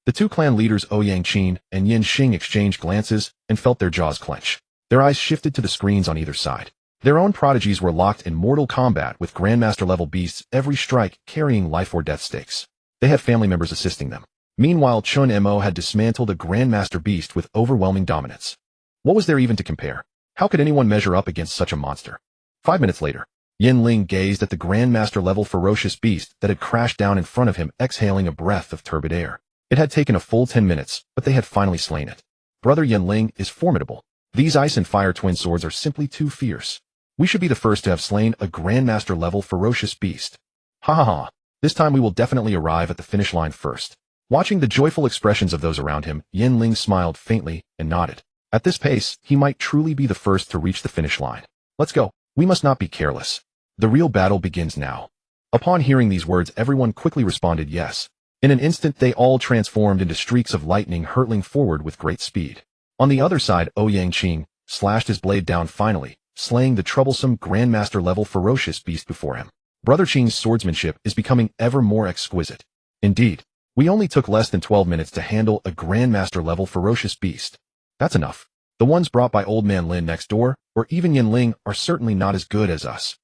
The two clan leaders Ouyang Qing and Yin Xing exchanged glances and felt their jaws clench. Their eyes shifted to the screens on either side. Their own prodigies were locked in mortal combat with Grandmaster-level beasts, every strike carrying life or death stakes. They had family members assisting them. Meanwhile, Chen Mo had dismantled a Grandmaster beast with overwhelming dominance. What was there even to compare? How could anyone measure up against such a monster? 5 minutes later, Yin Ling gazed at the Grandmaster-level ferocious beast that had crashed down in front of him, exhaling a breath of turbid air. It had taken a full 10 minutes, but they had finally slain it. Brother Yin Ling is formidable. These ice and fire twin swords are simply too fierce. We should be the first to have slain a Grandmaster-level ferocious beast. Ha ha ha. This time we will definitely arrive at the finish line first. Watching the joyful expressions of those around him, Yin Ling smiled faintly and nodded. At this pace, he might truly be the first to reach the finish line. Let's go. We must not be careless. The real battle begins now. Upon hearing these words, everyone quickly responded yes. In an instant, they all transformed into streaks of lightning, hurtling forward with great speed. On the other side, Ouyang Qing slashed his blade down, finally, slaying the troublesome Grandmaster-level ferocious beast before him. Brother Qing's swordsmanship is becoming ever more exquisite. Indeed, we only took less than 12 minutes to handle a Grandmaster-level ferocious beast. That's enough. The ones brought by Old Man Lin next door, or even Yin Ling, are certainly not as good as us.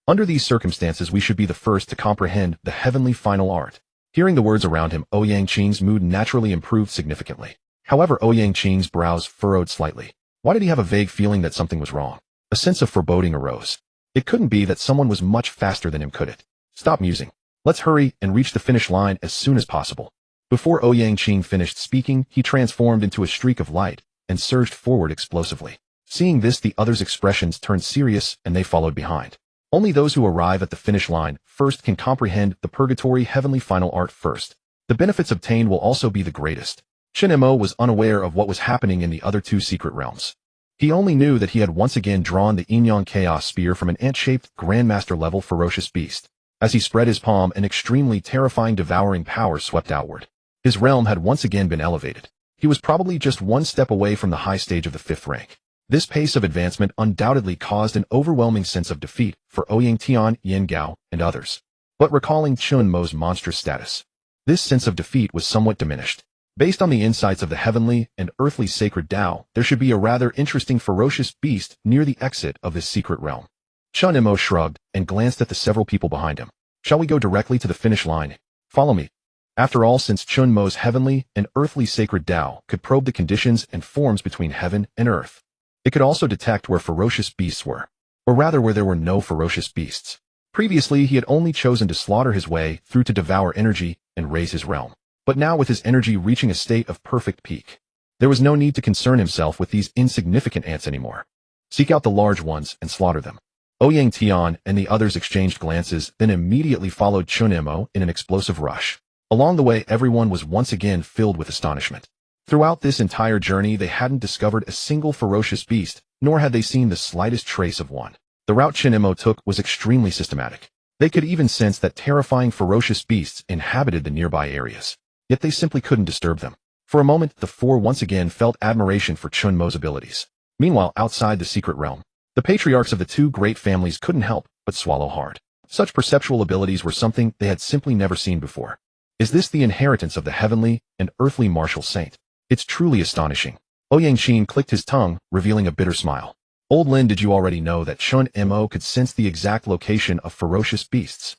Under these circumstances, we should be the first to comprehend the heavenly final art. Hearing the words around him, Ouyang Qing's mood naturally improved significantly. However, Ouyang Qing's brows furrowed slightly. Why did he have a vague feeling that something was wrong? A sense of foreboding arose. It couldn't be that someone was much faster than him, could it? Stop musing. Let's hurry and reach the finish line as soon as possible. Before Ouyang Qing finished speaking, he transformed into a streak of light and surged forward explosively. Seeing this, the others' expressions turned serious and they followed behind. Only those who arrive at the finish line first can comprehend the purgatory heavenly final art first. The benefits obtained will also be the greatest. Chen Mo was unaware of what was happening in the other two secret realms. He only knew that he had once again drawn the Yin-Yang Chaos Spear from an ant-shaped Grandmaster-level ferocious beast. As he spread his palm, an extremely terrifying devouring power swept outward. His realm had once again been elevated. He was probably just one step away from the high stage of the 5th rank. This pace of advancement undoubtedly caused an overwhelming sense of defeat for Ouyang Tian, Yin Gao, and others. But recalling Chen Mo's monstrous status, this sense of defeat was somewhat diminished. Based on the insights of the heavenly and earthly sacred Tao, there should be a rather interesting ferocious beast near the exit of this secret realm. Chen Mo shrugged and glanced at the several people behind him. Shall we go directly to the finish line? Follow me. After all, since Chen Mo's heavenly and earthly sacred Tao could probe the conditions and forms between heaven and earth, it could also detect where ferocious beasts were, or rather where there were no ferocious beasts. Previously, he had only chosen to slaughter his way through to devour energy and raise his realm. But now with his energy reaching a state of perfect peak, there was no need to concern himself with these insignificant ants anymore. Seek out the large ones and slaughter them. Ouyang Tian and the others exchanged glances, then immediately followed Chen Mo in an explosive rush. Along the way, everyone was once again filled with astonishment. Throughout this entire journey, they hadn't discovered a single ferocious beast, nor had they seen the slightest trace of one. The route Chen Mo took was extremely systematic. They could even sense that terrifying ferocious beasts inhabited the nearby areas. Yet they simply couldn't disturb them. For a moment, the four once again felt admiration for Chen Mo's abilities. Meanwhile, outside the secret realm, the patriarchs of the two great families couldn't help but swallow hard. Such perceptual abilities were something they had simply never seen before. Is this the inheritance of the heavenly and earthly martial saint? It's truly astonishing. Ouyang Xin clicked his tongue, revealing a bitter smile. Old Lin, did you already know that Chen Mo could sense the exact location of ferocious beasts?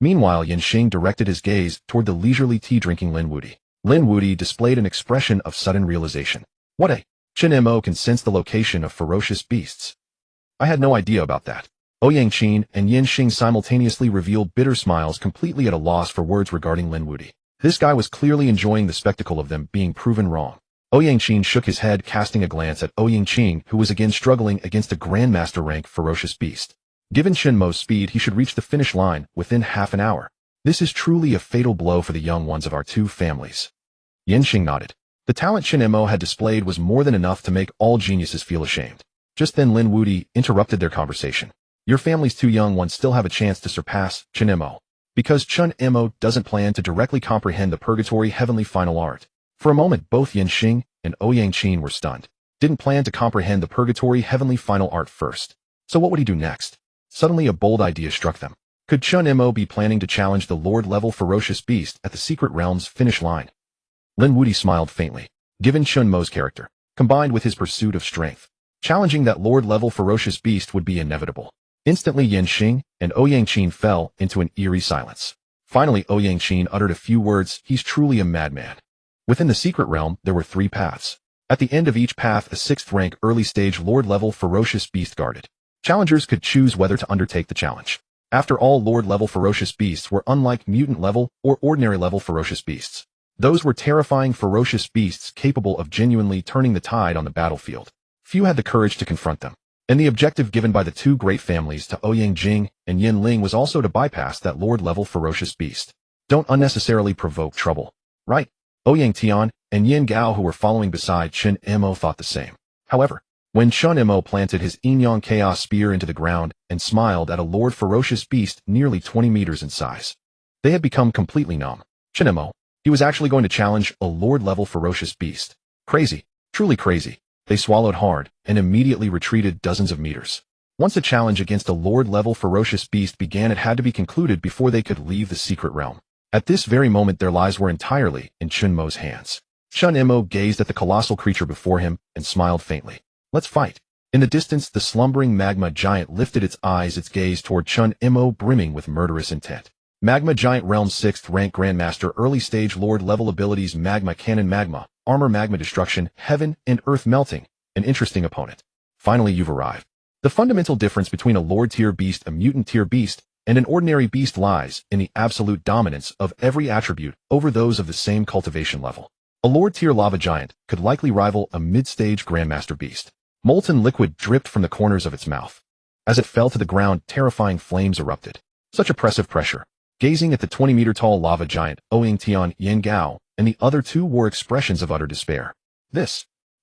Meanwhile, Yanxing directed his gaze toward the leisurely tea-drinking Lin Wudi. Lin Wudi displayed an expression of sudden realization. What a! Chen Mo can sense the location of ferocious beasts. I had no idea about that. Ouyang Xin and Yanxing simultaneously revealed bitter smiles, completely at a loss for words regarding Lin Wudi. This guy was clearly enjoying the spectacle of them being proven wrong. Ouyang Xin shook his head, casting a glance at Ouyang Qing, who was again struggling against a Grandmaster rank ferocious beast. Given Chen Mo's speed, he should reach the finish line within half an hour. This is truly a fatal blow for the young ones of our two families. Yanxing nodded. The talent Chen Mo had displayed was more than enough to make all geniuses feel ashamed. Just then Lin Wudi interrupted their conversation. Your family's two young ones still have a chance to surpass Chen Mo, because Chen Mo doesn't plan to directly comprehend the purgatory heavenly final art. For a moment, both Yanxing and Ouyang Qin were stunned. Didn't plan to comprehend the purgatory heavenly final art first. So what would he do next? Suddenly a bold idea struck them. Could Chen Mo be planning to challenge the Lord-level ferocious beast at the secret realm's finish line? Lin Wudi smiled faintly. Given Chen Mo's character, combined with his pursuit of strength, challenging that Lord-level ferocious beast would be inevitable. Instantly, Yanxing and Ouyang Qin fell into an eerie silence. Finally, Ouyang Qin uttered a few words. He's truly a madman. Within the secret realm, there were 3 paths. At the end of each path, a 6th-rank early-stage Lord-level ferocious beast guarded. Challengers could choose whether to undertake the challenge. After all, Lord-level ferocious beasts were unlike mutant-level or ordinary-level ferocious beasts. Those were terrifying ferocious beasts capable of genuinely turning the tide on the battlefield. Few had the courage to confront them. And the objective given by the two great families to Ouyang Jing and Yin Ling was also to bypass that Lord-level ferocious beast. Don't unnecessarily provoke trouble. Right? Ouyang Tian and Yin Gao, who were following beside Chen Mo, thought the same. However, when Chen Mo planted his Yin-Yang Chaos Spear into the ground and smiled at a Lord ferocious beast nearly 20 meters in size, they had become completely numb. Chen Mo, he was actually going to challenge a Lord-level ferocious beast. Crazy. Truly crazy. They swallowed hard and immediately retreated dozens of meters. Once a challenge against a Lord-level ferocious beast began, it had to be concluded before they could leave the secret realm. At this very moment, their lives were entirely in Chen Mo's hands. Chen Mo gazed at the colossal creature before him and smiled faintly. Let's fight. In the distance, the slumbering magma giant lifted its eyes, its gaze toward Chen Mo, brimming with murderous intent. Magma Giant Realm 6th Rank Grandmaster Early Stage Lord Level Abilities Magma Cannon Magma, Armor Magma Destruction, Heaven and Earth Melting. An interesting opponent. Finally, you've arrived. The fundamental difference between a Lord Tier Beast, a Mutant Tier Beast, and an ordinary beast lies in the absolute dominance of every attribute over those of the same cultivation level. A Lord Tier Lava Giant could likely rival a mid-stage Grandmaster Beast. Molten liquid dripped from the corners of its mouth. As it fell to the ground, terrifying flames erupted. Such oppressive pressure. Gazing at the 20-meter-tall lava giant, Ouyang Tian, Yin Gao, and the other two wore expressions of utter despair.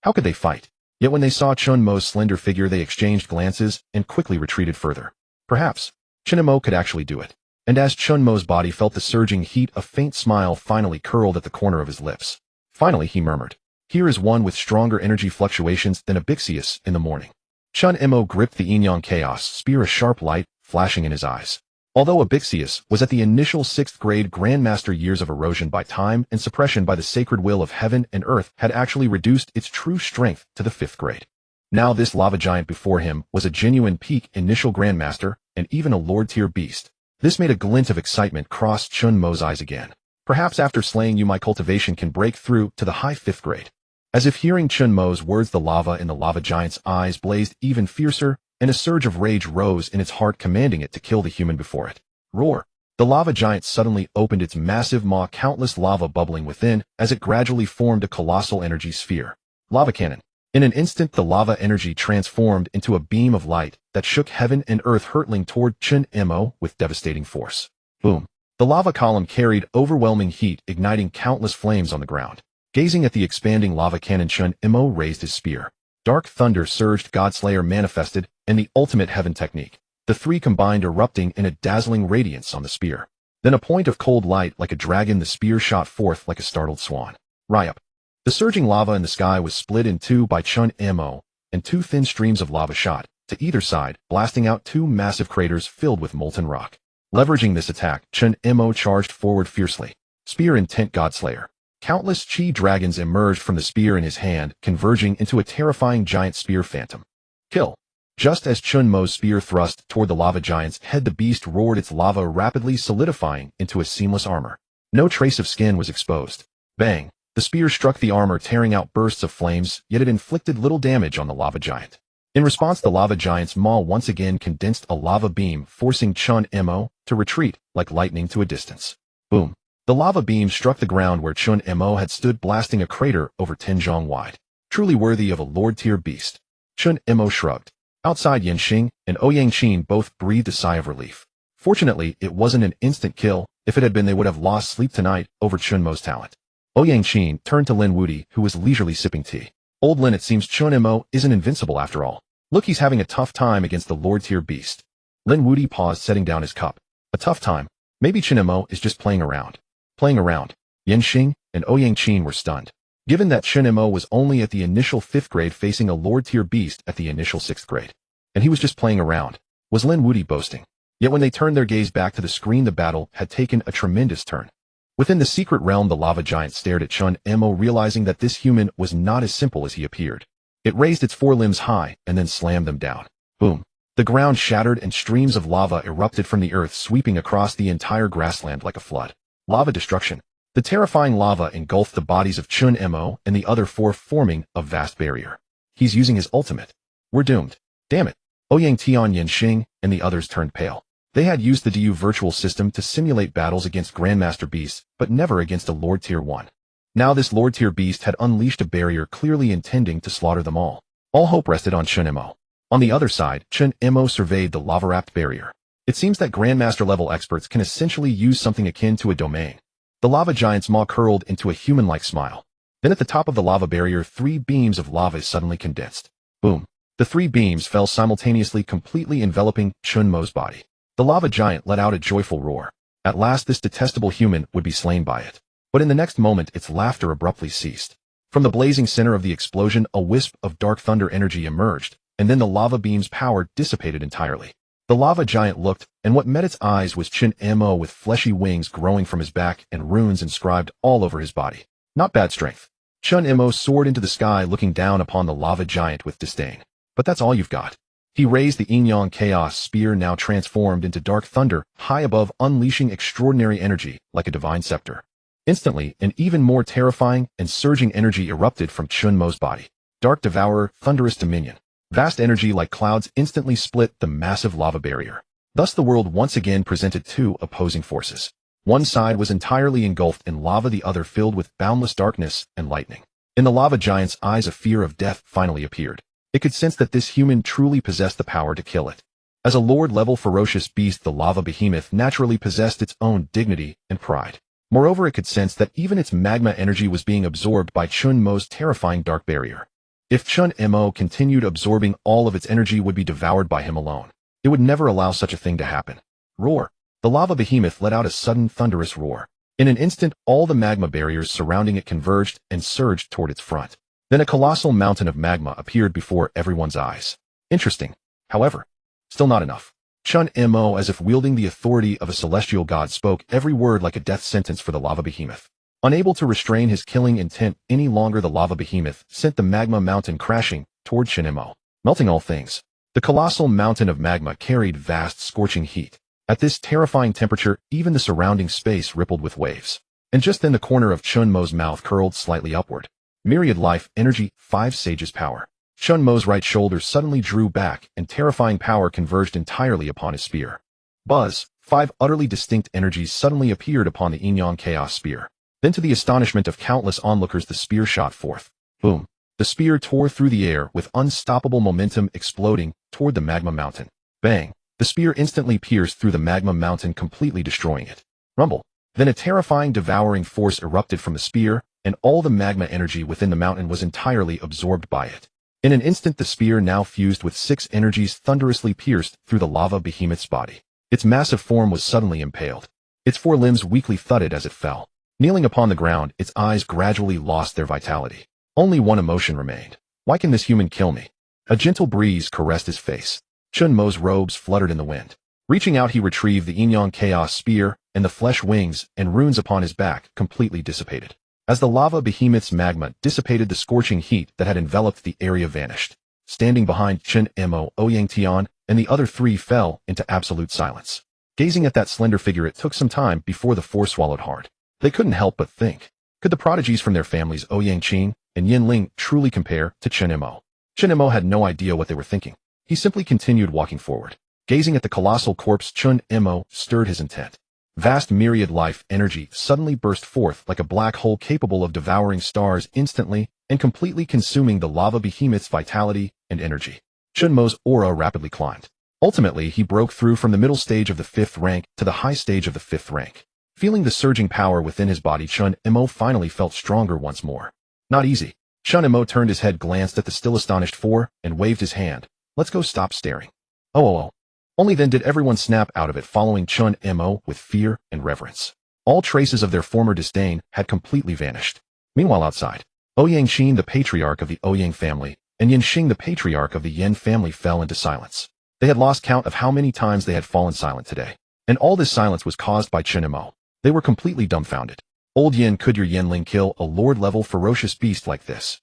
How could they fight? Yet when they saw Chen Mo's slender figure, they exchanged glances and quickly retreated further. Perhaps Chen Mo could actually do it. And as Chen Mo's body felt the surging heat, a faint smile finally curled at the corner of his lips. Finally, he murmured, "Here is one with stronger energy fluctuations than Abixius in the morning." Chen Mo gripped the Yin-Yang Chaos Spear, a sharp light flashing in his eyes. Although Abixius was at the initial 6th grade, Grandmaster years of erosion by time and suppression by the sacred will of heaven and earth had actually reduced its true strength to the 5th grade. Now this lava giant before him was a genuine peak initial Grandmaster and even a Lord-tier beast. This made a glint of excitement cross Chen Mo's eyes again. Perhaps after slaying you my cultivation can break through to the high 5th grade. As if hearing Chen Mo's words, the lava in the lava giant's eyes blazed even fiercer, and a surge of rage rose in its heart, commanding it to kill the human before it. Roar! The lava giant suddenly opened its massive maw, countless lava bubbling within as it gradually formed a colossal energy sphere. Lava cannon. In an instant, the lava energy transformed into a beam of light that shook heaven and earth, hurtling toward Chen Mo with devastating force. Boom! The lava column carried overwhelming heat, igniting countless flames on the ground. Gazing at the expanding lava cannon, Chen Mo raised his spear. Dark thunder surged, Godslayer manifested, and the ultimate heaven technique. The three combined, erupting in a dazzling radiance on the spear. Then a point of cold light like a dragon, the spear shot forth like a startled swan. Ryup! The surging lava in the sky was split in two by Chen Mo, and two thin streams of lava shot to either side, blasting out two massive craters filled with molten rock. Leveraging this attack, Chen Mo charged forward fiercely. Spear intent, Godslayer. Countless chi dragons emerged from the spear in his hand, converging into a terrifying giant spear phantom. Kill! Just as Chen Mo's spear thrust toward the lava giant's head, the beast roared, its lava rapidly solidifying into a seamless armor. No trace of skin was exposed. Bang! The spear struck the armor, tearing out bursts of flames, yet it inflicted little damage on the lava giant. In response, the lava giant's maw once again condensed a lava beam, forcing Chen Mo to retreat like lightning to a distance. Boom! The lava beam struck the ground where Chen Mo had stood, blasting a crater over 10 zhong wide. Truly worthy of a Lord-tier beast. Chen Mo shrugged. Outside, Yanxing and Ouyangqin both breathed a sigh of relief. Fortunately, it wasn't an instant kill. If it had been, they would have lost sleep tonight over Chen Mo's talent. Ouyangqin turned to Lin Wudi, who was leisurely sipping tea. Old Lin, it seems Chen Mo isn't invincible after all. Look, he's having a tough time against the Lord-tier beast. Lin Wudi paused, setting down his cup. A tough time? Maybe Chen Mo is just playing around. Playing around. Yanxing and Ouyangqin were stunned. Given that Chen Mo was only at the initial 5th grade facing a Lord-tier beast at the initial 6th grade. And he was just playing around. Was Lin Wudi boasting? Yet when they turned their gaze back to the screen, the battle had taken a tremendous turn. Within the secret realm, the lava giant stared at Chen Mo, realizing that this human was not as simple as he appeared. It raised its forelimbs high and then slammed them down. Boom! The ground shattered and streams of lava erupted from the earth, sweeping across the entire grassland like a flood. Lava destruction. The terrifying lava engulfed the bodies of Chen Mo and the other four, forming a vast barrier. He's using his ultimate. We're doomed. Damn it. Ouyangtian, Yanxing, and the others turned pale. They had used the DU virtual system to simulate battles against Grandmaster beasts, but never against a Lord Tier 1. Now this Lord Tier beast had unleashed a barrier, clearly intending to slaughter them all. All hope rested on Chen Mo. On the other side, Chen Mo surveyed the lava-wrapped barrier. It seems that Grandmaster-level experts can essentially use something akin to a domain. The lava giant's maw curled into a human-like smile. Then at the top of the lava barrier, 3 beams of lava suddenly condensed. Boom. The 3 beams fell simultaneously, completely enveloping Chen Mo's body. The lava giant let out a joyful roar. At last this detestable human would be slain by it. But in the next moment, its laughter abruptly ceased. From the blazing center of the explosion, a wisp of dark thunder energy emerged, and then the lava beam's power dissipated entirely. The lava giant looked, and what met its eyes was Chen Mo with fleshy wings growing from his back and runes inscribed all over his body. Not bad strength. Chen Mo soared into the sky, looking down upon the lava giant with disdain. But that's all you've got. He raised the Yin-Yang Chaos Spear, now transformed into dark thunder, high above, unleashing extraordinary energy like a divine scepter. Instantly, an even more terrifying and surging energy erupted from Chen Mo's body. Dark Devourer, Thunderous Dominion. Vast energy like clouds instantly split the massive lava barrier. Thus the world once again presented 2 opposing forces. One side was entirely engulfed in lava, the other filled with boundless darkness and lightning. In the lava giant's eyes, a fear of death finally appeared. It could sense that this human truly possessed the power to kill it. As a Lord-level ferocious beast, the lava behemoth naturally possessed its own dignity and pride. Moreover, it could sense that even its magma energy was being absorbed by Chen Mo's terrifying dark barrier. If Chen Mo continued absorbing all of its energy, would be devoured by him alone. It would never allow such a thing to happen. Roar! The lava behemoth let out a sudden thunderous roar. In an instant, all the magma barriers surrounding it converged and surged toward its front. Then a colossal mountain of magma appeared before everyone's eyes. Interesting. However, still not enough. Chen Mo, as if wielding the authority of a celestial god, spoke every word like a death sentence for the lava behemoth. Unable to restrain his killing intent any longer, the lava behemoth sent the magma mountain crashing toward Chen Mo, melting all things. The colossal mountain of magma carried vast scorching heat. At this terrifying temperature, even the surrounding space rippled with waves. And just then the corner of Chen Mo's mouth curled slightly upward. Myriad life, energy, 5 sages power. Chen Mo's right shoulder suddenly drew back, and terrifying power converged entirely upon his spear. Buzz, 5 utterly distinct energies suddenly appeared upon the Jiangnan Chaos Spear. Then, to the astonishment of countless onlookers, the spear shot forth. Boom! The spear tore through the air with unstoppable momentum, exploding toward the magma mountain. Bang! The spear instantly pierced through the magma mountain, completely destroying it. Rumble! Then a terrifying, devouring force erupted from the spear, and all the magma energy within the mountain was entirely absorbed by it. In an instant, the spear, now fused with 6 energies, thunderously pierced through the lava behemoth's body. Its massive form was suddenly impaled. Its 4 limbs weakly thudded as it fell. Kneeling upon the ground, its eyes gradually lost their vitality. Only one emotion remained. Why can this human kill me? A gentle breeze caressed his face. Chen Mo's robes fluttered in the wind. Reaching out, he retrieved the Jiangnan Chaos Spear, and the flesh, wings, and runes upon his back completely dissipated. As the lava behemoth's magma dissipated, the scorching heat that had enveloped the area vanished. Standing behind Chen Mo, Ouyang Tian, and the other 3 fell into absolute silence. Gazing at that slender figure, it took some time before the 4 swallowed hard. They couldn't help but think, could the prodigies from their families Ouyang Qin and Yin Ling truly compare to Chen Mo? Chen Mo had no idea what they were thinking. He simply continued walking forward. Gazing at the colossal corpse, Chen Mo stirred his intent. Vast myriad life energy suddenly burst forth like a black hole, capable of devouring stars instantly and completely consuming the lava behemoth's vitality and energy. Chen Mo's aura rapidly climbed. Ultimately, he broke through from the middle stage of the 5th rank to the high stage of the 5th rank. Feeling the surging power within his body, Chen Mo finally felt stronger once more. Not easy. Chen Mo turned his head, glanced at the still astonished 4, and waved his hand. Let's go, stop staring. Oh. Only then did everyone snap out of it, following Chen Mo with fear and reverence. All traces of their former disdain had completely vanished. Meanwhile, outside, Ouyang Qin, the patriarch of the Ouyang family, and Yin Xing, the patriarch of the Yin family, fell into silence. They had lost count of how many times they had fallen silent today. And all this silence was caused by Chen Mo. They were completely dumbfounded. Old Yin, could your Yin kill a lord-level ferocious beast like this?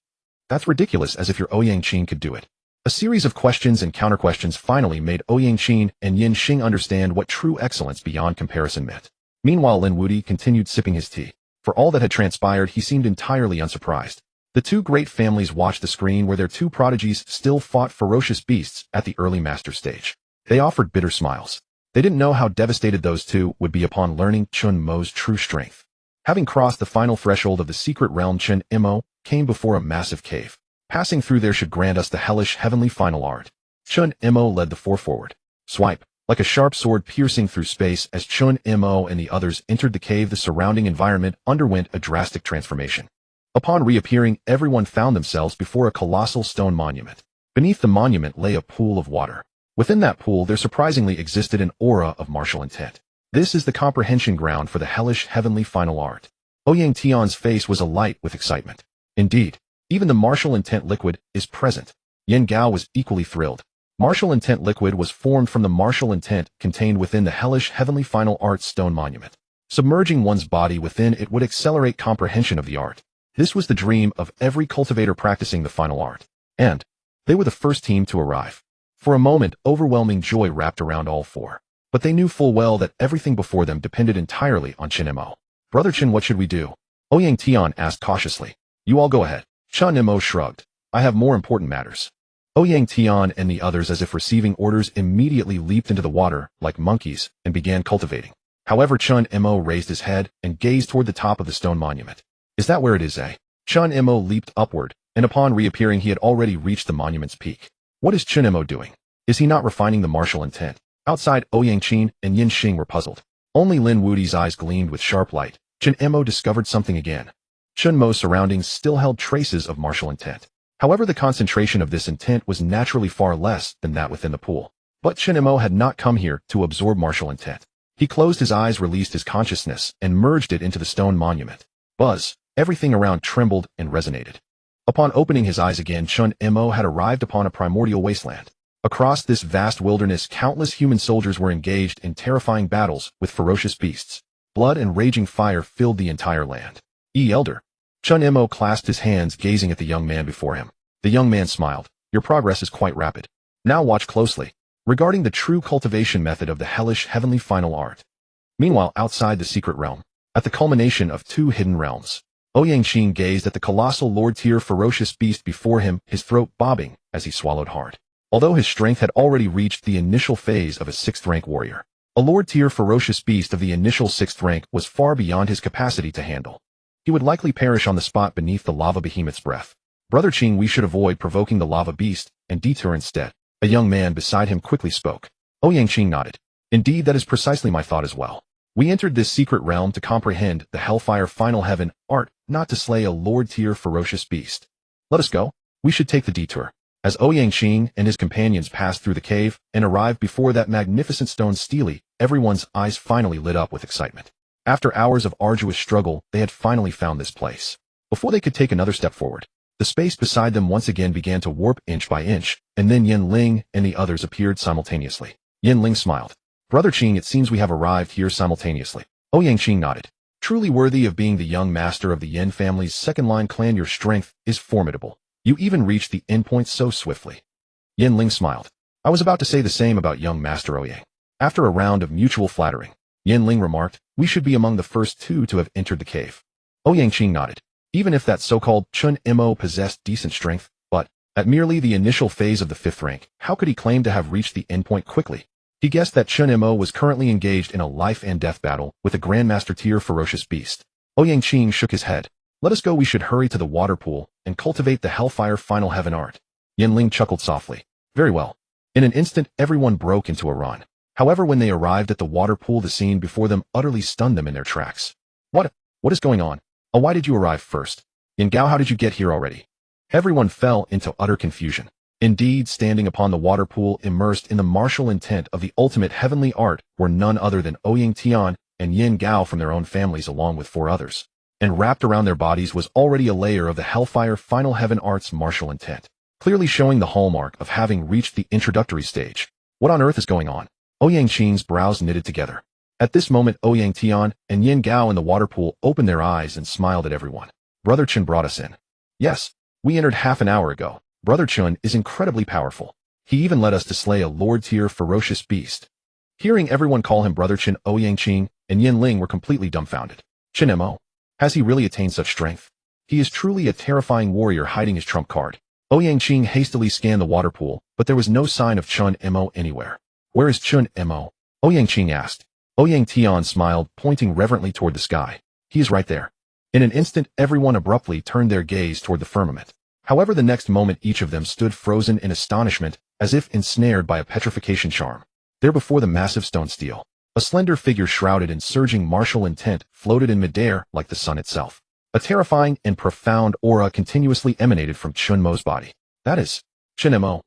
That's ridiculous, as if your Ouyang Qin could do it. A series of questions and counter-questions finally made Ouyang Qin and Yin Xing understand what true excellence beyond comparison meant. Meanwhile, Lin Wudi continued sipping his tea. For all that had transpired, he seemed entirely unsurprised. The 2 great families watched the screen where their 2 prodigies still fought ferocious beasts at the early master stage. They offered bitter smiles. They didn't know how devastated those 2 would be upon learning Chen Mo's true strength. Having crossed the final threshold of the secret realm, Chen Mo came before a massive cave. Passing through there should grant us the hellish heavenly final art. Chen Mo led the 4 forward. Swipe, like a sharp sword piercing through space. As Chen Mo and the others entered the cave, the surrounding environment underwent a drastic transformation. Upon reappearing, everyone found themselves before a colossal stone monument. Beneath the monument lay a pool of water. Within that pool, there surprisingly existed an aura of martial intent. This is the comprehension ground for the hellish heavenly final art. Ouyang Tian's face was alight with excitement. Indeed, even the martial intent liquid is present. Yen Gao was equally thrilled. Martial intent liquid was formed from the martial intent contained within the hellish heavenly final art stone monument. Submerging one's body within it would accelerate comprehension of the art. This was the dream of every cultivator practicing the final art. And they were the first team to arrive. For a moment, overwhelming joy wrapped around all 4. But they knew full well that everything before them depended entirely on Chen Mo. Brother Chen, what should we do? Ouyang Tian asked cautiously. You all go ahead. Chen Mo shrugged. I have more important matters. Ouyang Tian and the others, as if receiving orders, immediately leaped into the water like monkeys and began cultivating. However, Chen Mo raised his head and gazed toward the top of the stone monument. Is that where it is, eh? Chen Mo leaped upward, and upon reappearing he had already reached the monument's peak. What is Chen Mo doing? Is he not refining the martial intent? Outside, Ouyang Qin and Yin Xing were puzzled. Only Lin Wudi's eyes gleamed with sharp light. Chen Mo discovered something again. Chen Mo's surroundings still held traces of martial intent. However, the concentration of this intent was naturally far less than that within the pool. But Chen Mo had not come here to absorb martial intent. He closed his eyes, released his consciousness, and merged it into the stone monument. Buzz! Everything around trembled and resonated. Upon opening his eyes again, Chen Mo had arrived upon a primordial wasteland. Across this vast wilderness, countless human soldiers were engaged in terrifying battles with ferocious beasts. Blood and raging fire filled the entire land. Elder! Chen Mo clasped his hands, gazing at the young man before him. The young man smiled. Your progress is quite rapid. Now watch closely. Regarding the true cultivation method of the hellish heavenly final art. Meanwhile, outside the secret realm, at the culmination of two hidden realms, Ouyangqing gazed at the colossal lord-tier ferocious beast before him, his throat bobbing as he swallowed hard. Although his strength had already reached the initial phase of a 6th-rank warrior, a lord-tier ferocious beast of the initial 6th rank was far beyond his capacity to handle. He would likely perish on the spot beneath the lava behemoth's breath. Brother Qing, we should avoid provoking the lava beast and detour instead. A young man beside him quickly spoke. Ouyangqing nodded. Indeed, that is precisely my thought as well. We entered this secret realm to comprehend the Hellfire Final Heaven art, not to slay a lord-tier ferocious beast. Let us go. We should take the detour. As Ouyangqing and his companions passed through the cave and arrived before that magnificent stone stele, everyone's eyes finally lit up with excitement. After hours of arduous struggle, they had finally found this place. Before they could take another step forward, the space beside them once again began to warp inch by inch, and then Yin Ling and the others appeared simultaneously. Yin Ling smiled. Brother Qing, it seems we have arrived here simultaneously. Ouyangqing nodded. Truly worthy of being the young master of the Yin family's second-line clan, your strength is formidable. You even reached the endpoint so swiftly. Yin Ling smiled. I was about to say the same about young Master Ouyang. After a round of mutual flattering, Yin Ling remarked, we should be among the first two to have entered the cave. Ouyangqing nodded. Even if that so-called Chen Mo possessed decent strength, but, at merely the initial phase of the 5th rank, how could he claim to have reached the endpoint quickly? He guessed that Chen Mo was currently engaged in a life-and-death battle with a Grandmaster-tier ferocious beast. Ouyangqing shook his head. Let us go, we should hurry to the water pool and cultivate the Hellfire Final Heaven art. Yin Ling chuckled softly. Very well. In an instant, everyone broke into a run. However, when they arrived at the water pool, the scene before them utterly stunned them in their tracks. What is going on? Why did you arrive first? Yin Gao, how did you get here already? Everyone fell into utter confusion. Indeed, standing upon the water pool, immersed in the martial intent of the ultimate heavenly art, were none other than Ouyang Tian and Yin Gao from their own families, along with 4 others. And wrapped around their bodies was already a layer of the Hellfire Final Heaven art's martial intent, clearly showing the hallmark of having reached the introductory stage. What on earth is going on? Ouyangqing's brows knitted together. At this moment, Ouyang Tian and Yin Gao in the water pool opened their eyes and smiled at everyone. Brother Chen brought us in. Yes, we entered half an hour ago. Brother Chen is incredibly powerful. He even led us to slay a lord-tier ferocious beast. Hearing everyone call him Brother Chen, Ouyangqing and Yin Ling were completely dumbfounded. Chen Mo? Has he really attained such strength? He is truly a terrifying warrior hiding his trump card. Ouyangqing hastily scanned the water pool, but there was no sign of Chen Mo anywhere. Where is Chen Mo? Ouyangqing asked. Ouyang Tian smiled, pointing reverently toward the sky. He is right there. In an instant, everyone abruptly turned their gaze toward the firmament. However, the next moment each of them stood frozen in astonishment, as if ensnared by a petrification charm. There before the massive stone stele, a slender figure shrouded in surging martial intent floated in midair like the sun itself. A terrifying and profound aura continuously emanated from Chen Mo's body. That is Chen Mo.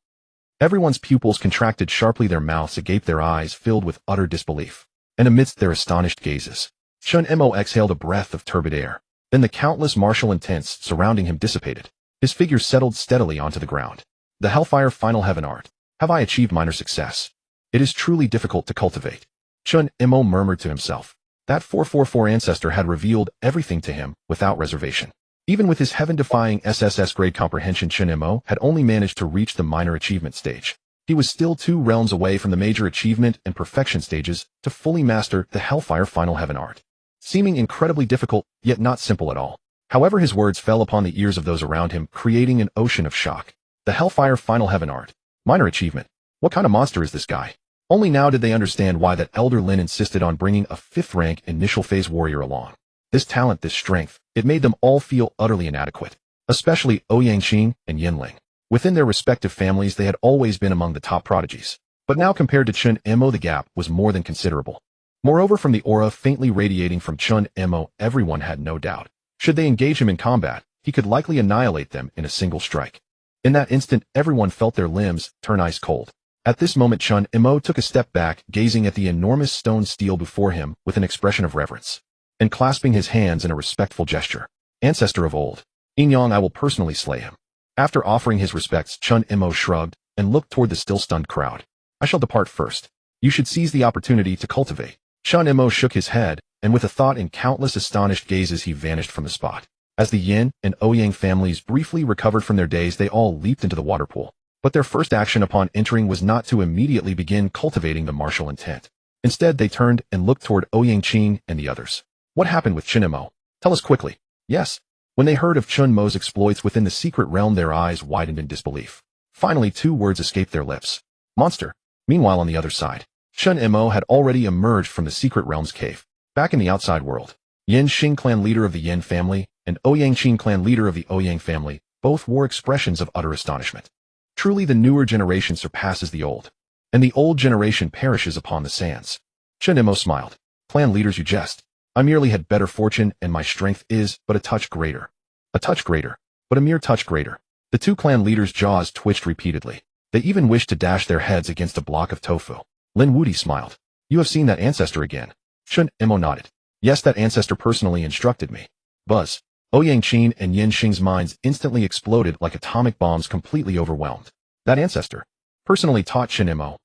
Everyone's pupils contracted sharply, their mouths agape, their eyes filled with utter disbelief. And amidst their astonished gazes, Chen Mo exhaled a breath of turbid air. Then the countless martial intents surrounding him dissipated. His figure settled steadily onto the ground. The Hellfire Final Heaven art. Have I achieved minor success? It is truly difficult to cultivate. Chen Mo murmured to himself. That 444 ancestor had revealed everything to him without reservation. Even with his heaven-defying SSS grade comprehension, Chen Mo had only managed to reach the minor achievement stage. He was still 2 realms away from the major achievement and perfection stages to fully master the Hellfire Final Heaven art. Seeming incredibly difficult, yet not simple at all. However, his words fell upon the ears of those around him, creating an ocean of shock. The Hellfire Final Heaven art. Minor achievement. What kind of monster is this guy? Only now did they understand why that Elder Lin insisted on bringing a 5th rank initial phase warrior along. This talent, this strength, it made them all feel utterly inadequate. Especially Ouyangqing and Yin Ling. Within their respective families, they had always been among the top prodigies. But now compared to Chen Mo, the gap was more than considerable. Moreover, from the aura faintly radiating from Chen Mo, everyone had no doubt. Should they engage him in combat, he could likely annihilate them in a single strike. In that instant, everyone felt their limbs turn ice cold. At this moment Chen Mo took a step back, gazing at the enormous stone stele before him with an expression of reverence, and clasping his hands in a respectful gesture. Ancestor of old, Inyang, I will personally slay him. After offering his respects, Chen Mo shrugged and looked toward the still stunned crowd. I shall depart first. You should seize the opportunity to cultivate. Chen Mo shook his head, and with a thought in countless astonished gazes he vanished from the spot. As the Yin and Ouyang families briefly recovered from their daze, they all leaped into the water pool. But their first action upon entering was not to immediately begin cultivating the martial intent. Instead, they turned and looked toward Ouyang Qing and the others. What happened with Chen Mo? Tell us quickly. Yes. When they heard of Chen Mo's exploits within the secret realm, their eyes widened in disbelief. Finally, two words escaped their lips. Monster. Meanwhile, on the other side, Chen Mo had already emerged from the secret realm's cave. Back in the outside world, Yin Xing clan leader of the Yin family and Ouyang Qing clan leader of the Ouyang family both wore expressions of utter astonishment. Truly the newer generation surpasses the old, and the old generation perishes upon the sands. Chen Mo smiled. Clan leaders, you jest. I merely had better fortune, and my strength is but a touch greater. A touch greater, but a mere touch greater. The two clan leaders' jaws twitched repeatedly. They even wished to dash their heads against a block of tofu. Lin Wuti smiled. You have seen that ancestor again. Chen Mo nodded. Yes, that ancestor personally instructed me. Buzz. Ouyang Qing and Yin Xing's minds instantly exploded like atomic bombs, completely overwhelmed. That ancestor personally taught Chen Mo.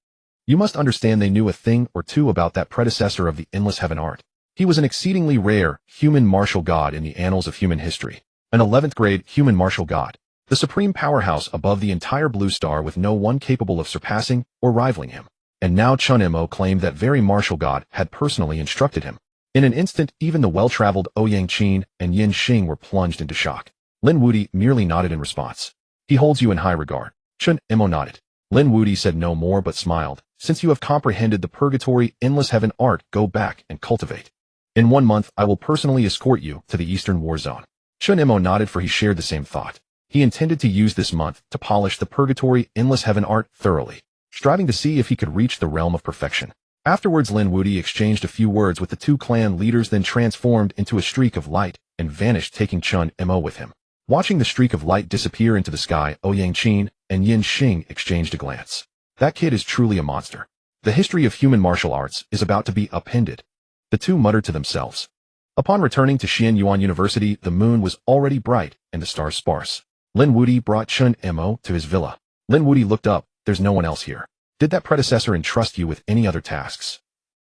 You must understand they knew a thing or two about that predecessor of the endless heaven art. He was an exceedingly rare human martial god in the annals of human history. An 11th grade human martial god. The supreme powerhouse above the entire blue star, with no one capable of surpassing or rivaling him. And now Chen Mo claimed that very martial god had personally instructed him. In an instant, even the well-traveled Ouyang Qing and Yin Xing were plunged into shock. Lin Wuti merely nodded in response. He holds you in high regard. Chen Mo nodded. Lin Wuti said no more but smiled. Since you have comprehended the purgatory endless heaven art, go back and cultivate. In 1 month, I will personally escort you to the Eastern War Zone. Chen Mo nodded, for he shared the same thought. He intended to use this month to polish the purgatory endless heaven art thoroughly, striving to see if he could reach the realm of perfection. Afterwards, Lin Wuti exchanged a few words with the two clan leaders, then transformed into a streak of light and vanished, taking Chen Mo with him. Watching the streak of light disappear into the sky, Ouyang Qing and Yin Xing exchanged a glance. That kid is truly a monster. The history of human martial arts is about to be upended. The two muttered to themselves. Upon returning to Xianyuan University, the moon was already bright and the stars sparse. Lin Wuti brought Chen Mo to his villa. Lin Wuti looked up. There's no one else here. Did that predecessor entrust you with any other tasks?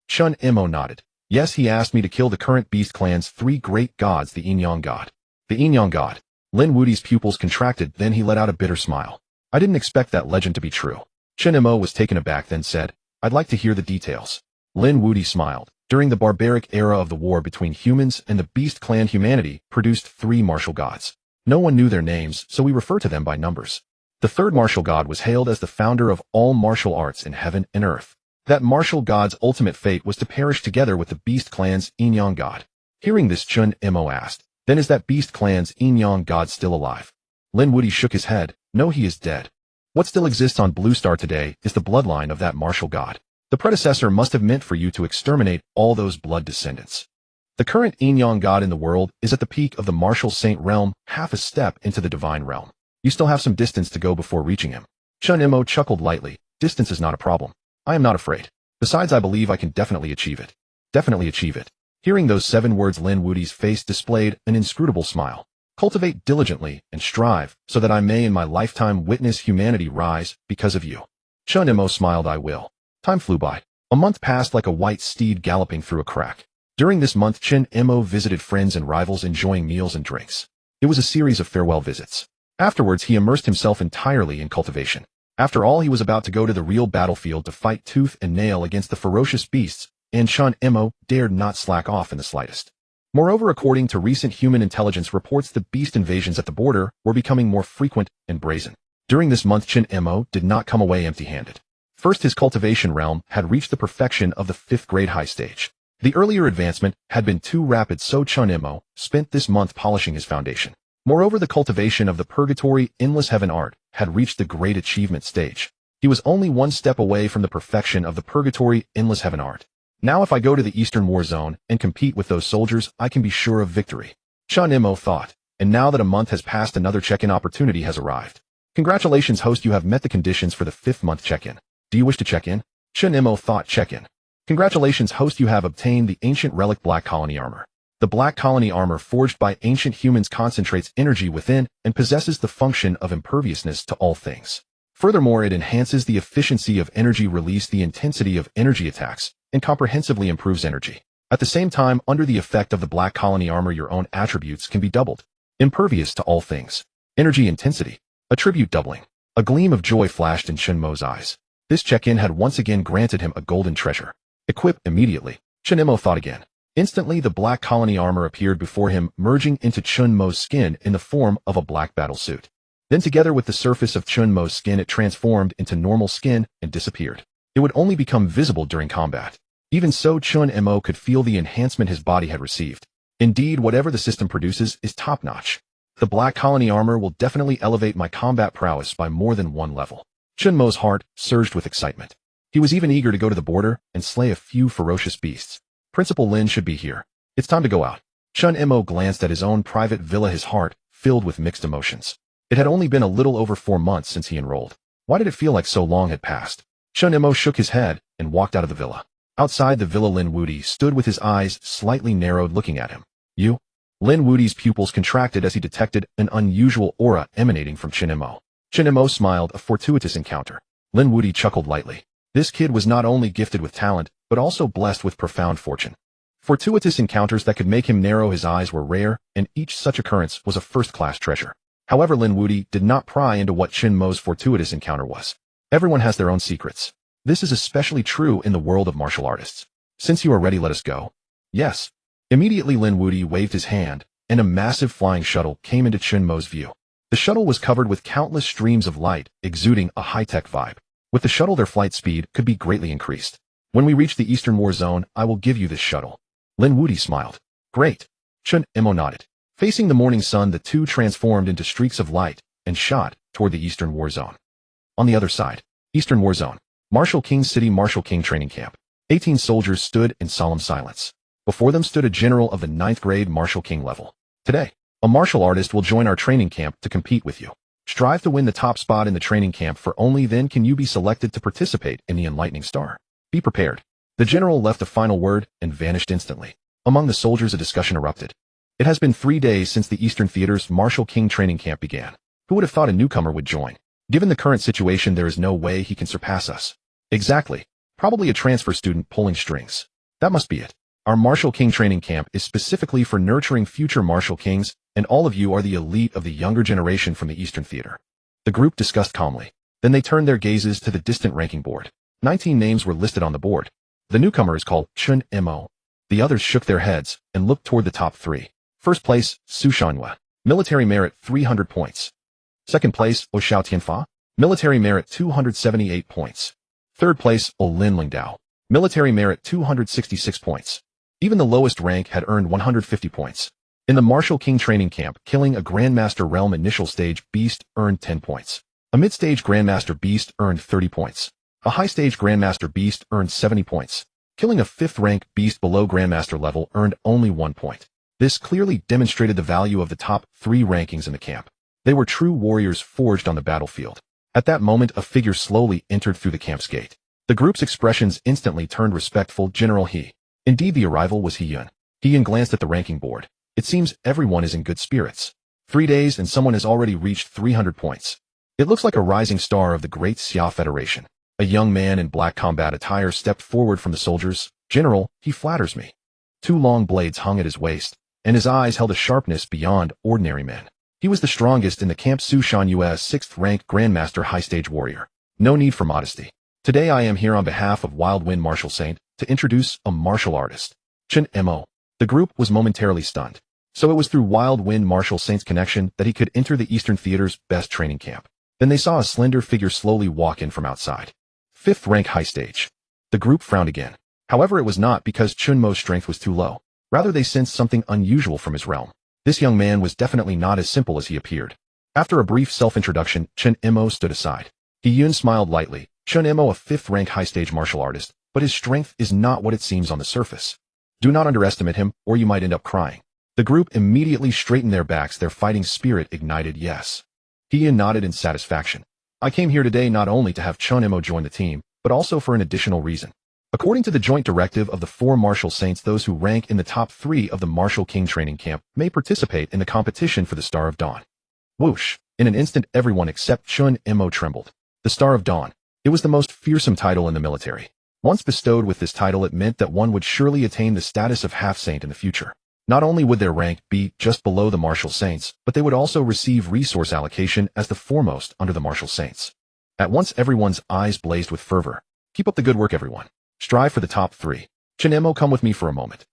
Chen Mo nodded. Yes, he asked me to kill the current beast clan's 3 great gods, the Inyang god. The Inyang god. Lin Wuti's pupils contracted, then he let out a bitter smile. I didn't expect that legend to be true. Chen Mo was taken aback, then said, I'd like to hear the details. Lin Wuti smiled. During the barbaric era of the war between humans and the beast clan, humanity produced 3 martial gods. No one knew their names, so we refer to them by numbers. The 3rd martial god was hailed as the founder of all martial arts in heaven and earth. That martial god's ultimate fate was to perish together with the beast clan's Inyang god. Hearing this, Chen Mo asked, Then is that beast clan's Inyang god still alive? Lin Wuti shook his head. No, he is dead. What still exists on Blue Star today is the bloodline of that martial god. The predecessor must have meant for you to exterminate all those blood descendants. The current Inyang god in the world is at the peak of the martial saint realm, half a step into the divine realm. You still have some distance to go before reaching him. Chen Mo chuckled lightly. Distance is not a problem. I am not afraid. Besides, I believe I can definitely achieve it. Definitely achieve it. Hearing those 7 words, Lin Wuti's face displayed an inscrutable smile. Cultivate diligently and strive so that I may in my lifetime witness humanity rise because of you. Chen Mo smiled. I will. Time flew by. A month passed like a white steed galloping through a crack. During this month, Chen Mo visited friends and rivals, enjoying meals and drinks. It was a series of farewell visits. Afterwards, he immersed himself entirely in cultivation. After all, he was about to go to the real battlefield to fight tooth and nail against the ferocious beasts, and Chen Mo dared not slack off in the slightest. Moreover, according to recent human intelligence reports, the beast invasions at the border were becoming more frequent and brazen. During this month, Chen Mo did not come away empty-handed. First, his cultivation realm had reached the perfection of the 5th grade high stage. The earlier advancement had been too rapid, so Chen Mo spent this month polishing his foundation. Moreover, the cultivation of the purgatory endless heaven art had reached the great achievement stage. He was only 1 step away from the perfection of the purgatory endless heaven art. Now if I go to the Eastern War Zone and compete with those soldiers, I can be sure of victory. Chen Mo thought, and now that a month has passed, another check-in opportunity has arrived. Congratulations, host, you have met the conditions for the 5th month check-in. Do you wish to check in? Chen Mo thought check in. Congratulations, host, you have obtained the ancient relic Black Colony armor. The Black Colony armor forged by ancient humans concentrates energy within and possesses the function of imperviousness to all things. Furthermore, it enhances the efficiency of energy release, the intensity of energy attacks, and comprehensively improves energy. At the same time, under the effect of the Black Colony armor, your own attributes can be doubled. Impervious to all things. Energy intensity. Attribute doubling. A gleam of joy flashed in Chen Mo's eyes. This check-in had once again granted him a golden treasure. Equip immediately. Chen Mo thought again. Instantly, the Black Colony armor appeared before him, merging into Chen Mo's skin in the form of a black battle suit. Then together with the surface of Chen Mo's skin, it transformed into normal skin and disappeared. It would only become visible during combat. Even so, Chen Mo could feel the enhancement his body had received. Indeed, whatever the system produces is top-notch. The Black Colony armor will definitely elevate my combat prowess by more than one level. Chen Mo's heart surged with excitement. He was even eager to go to the border and slay a few ferocious beasts. Principal Lin should be here. It's time to go out. Chen Mo glanced at his own private villa, his heart filled with mixed emotions. It had only been a little over 4 months since he enrolled. Why did it feel like so long had passed? Chen Mo shook his head and walked out of the villa. Outside the villa, Lin Wudi stood with his eyes slightly narrowed, looking at him. You? Lin Wudi's pupils contracted as he detected an unusual aura emanating from Chen Mo. Chen Mo smiled, a fortuitous encounter. Lin Wudi chuckled lightly. This kid was not only gifted with talent, but also blessed with profound fortune. Fortuitous encounters that could make him narrow his eyes were rare, and each such occurrence was a first-class treasure. However, Lin Wudi did not pry into what Chen Mo's fortuitous encounter was. Everyone has their own secrets. This is especially true in the world of martial artists. Since you are ready, let us go. Yes. Immediately, Lin Wudi waved his hand, and a massive flying shuttle came into Chen Mo's view. The shuttle was covered with countless streams of light, exuding a high-tech vibe. With the shuttle, their flight speed could be greatly increased. When we reach the Eastern War Zone, I will give you this shuttle. Lin Wudi smiled. Great. Chen Mo nodded. Facing the morning sun, the two transformed into streaks of light and shot toward the Eastern War Zone. On the other side, Eastern War Zone. Marshal King City, Marshal King Training Camp. 18 soldiers stood in solemn silence. Before them stood a general of the 9th grade Marshal King level. Today, a martial artist will join our training camp to compete with you. Strive to win the top spot in the training camp, for only then can you be selected to participate in the Enlightening Star. Be prepared. The general left a final word and vanished instantly. Among the soldiers, a discussion erupted. It has been 3 days since the Eastern Theater's Marshal King Training Camp began. Who would have thought a newcomer would join? Given the current situation, there is no way he can surpass us. Exactly. Probably a transfer student pulling strings. That must be it. Our Marshal King Training Camp is specifically for nurturing future Marshal Kings, and all of you are the elite of the younger generation from the Eastern Theater. The group discussed calmly. Then they turned their gazes to the distant ranking board. 19 names were listed on the board. The newcomer is called Chen Mo. The others shook their heads and looked toward the top 3. First place, Su Shanhua. Military merit 300 points. Second place, O Xiao Tianfa. Military merit 278 points. Third place, O Lin Lingdao. Military merit 266 points. Even the lowest rank had earned 150 points. In the Marshal King Training Camp, killing a Grandmaster Realm Initial Stage Beast earned 10 points. A Mid-Stage Grandmaster Beast earned 30 points. A High-Stage Grandmaster Beast earned 70 points. Killing a 5th rank beast below Grandmaster level earned only 1 point. This clearly demonstrated the value of the top 3 rankings in the camp. They were true warriors forged on the battlefield. At that moment, a figure slowly entered through the camp's gate. The group's expressions instantly turned respectful. General He. Indeed, the arrival was He Yun. He Yun glanced at the ranking board. It seems everyone is in good spirits. 3 days and someone has already reached 300 points. It looks like a rising star of the Great Xia Federation. A young man in black combat attire stepped forward from the soldiers. General, he flatters me. 2 long blades hung at his waist, and his eyes held a sharpness beyond ordinary men. He was the strongest in the camp. Su Shanhua's 6th rank Grandmaster High-Stage Warrior. No need for modesty. Today I am here on behalf of Wild Wind Martial Saint to introduce a martial artist. Chen Mo. The group was momentarily stunned. So it was through Wild Wind Martial Saint's connection that he could enter the Eastern Theater's best training camp. Then they saw a slender figure slowly walk in from outside. 5th rank High Stage. The group frowned again. However, it was not because Chen Mo's strength was too low. Rather, they sensed something unusual from his realm. This young man was definitely not as simple as he appeared. After a brief self-introduction, Chen Mo stood aside. He Yun smiled lightly. Chen Mo, a 5th rank high-stage martial artist, but his strength is not what it seems on the surface. Do not underestimate him, or you might end up crying. The group immediately straightened their backs, their fighting spirit ignited. Yes. He Yun nodded in satisfaction. I came here today not only to have Chen Mo join the team, but also for an additional reason. According to the joint directive of the 4 martial saints, those who rank in the top 3 of the martial king training camp may participate in the competition for the Star of Dawn. Whoosh! In an instant, everyone except Chen Mo trembled. The Star of Dawn. It was the most fearsome title in the military. Once bestowed with this title, it meant that one would surely attain the status of half-saint in the future. Not only would their rank be just below the martial saints, but they would also receive resource allocation as the foremost under the martial saints. At once everyone's eyes blazed with fervor. Keep up the good work, everyone. Strive for the top 3. Chen Mo, come with me for a moment.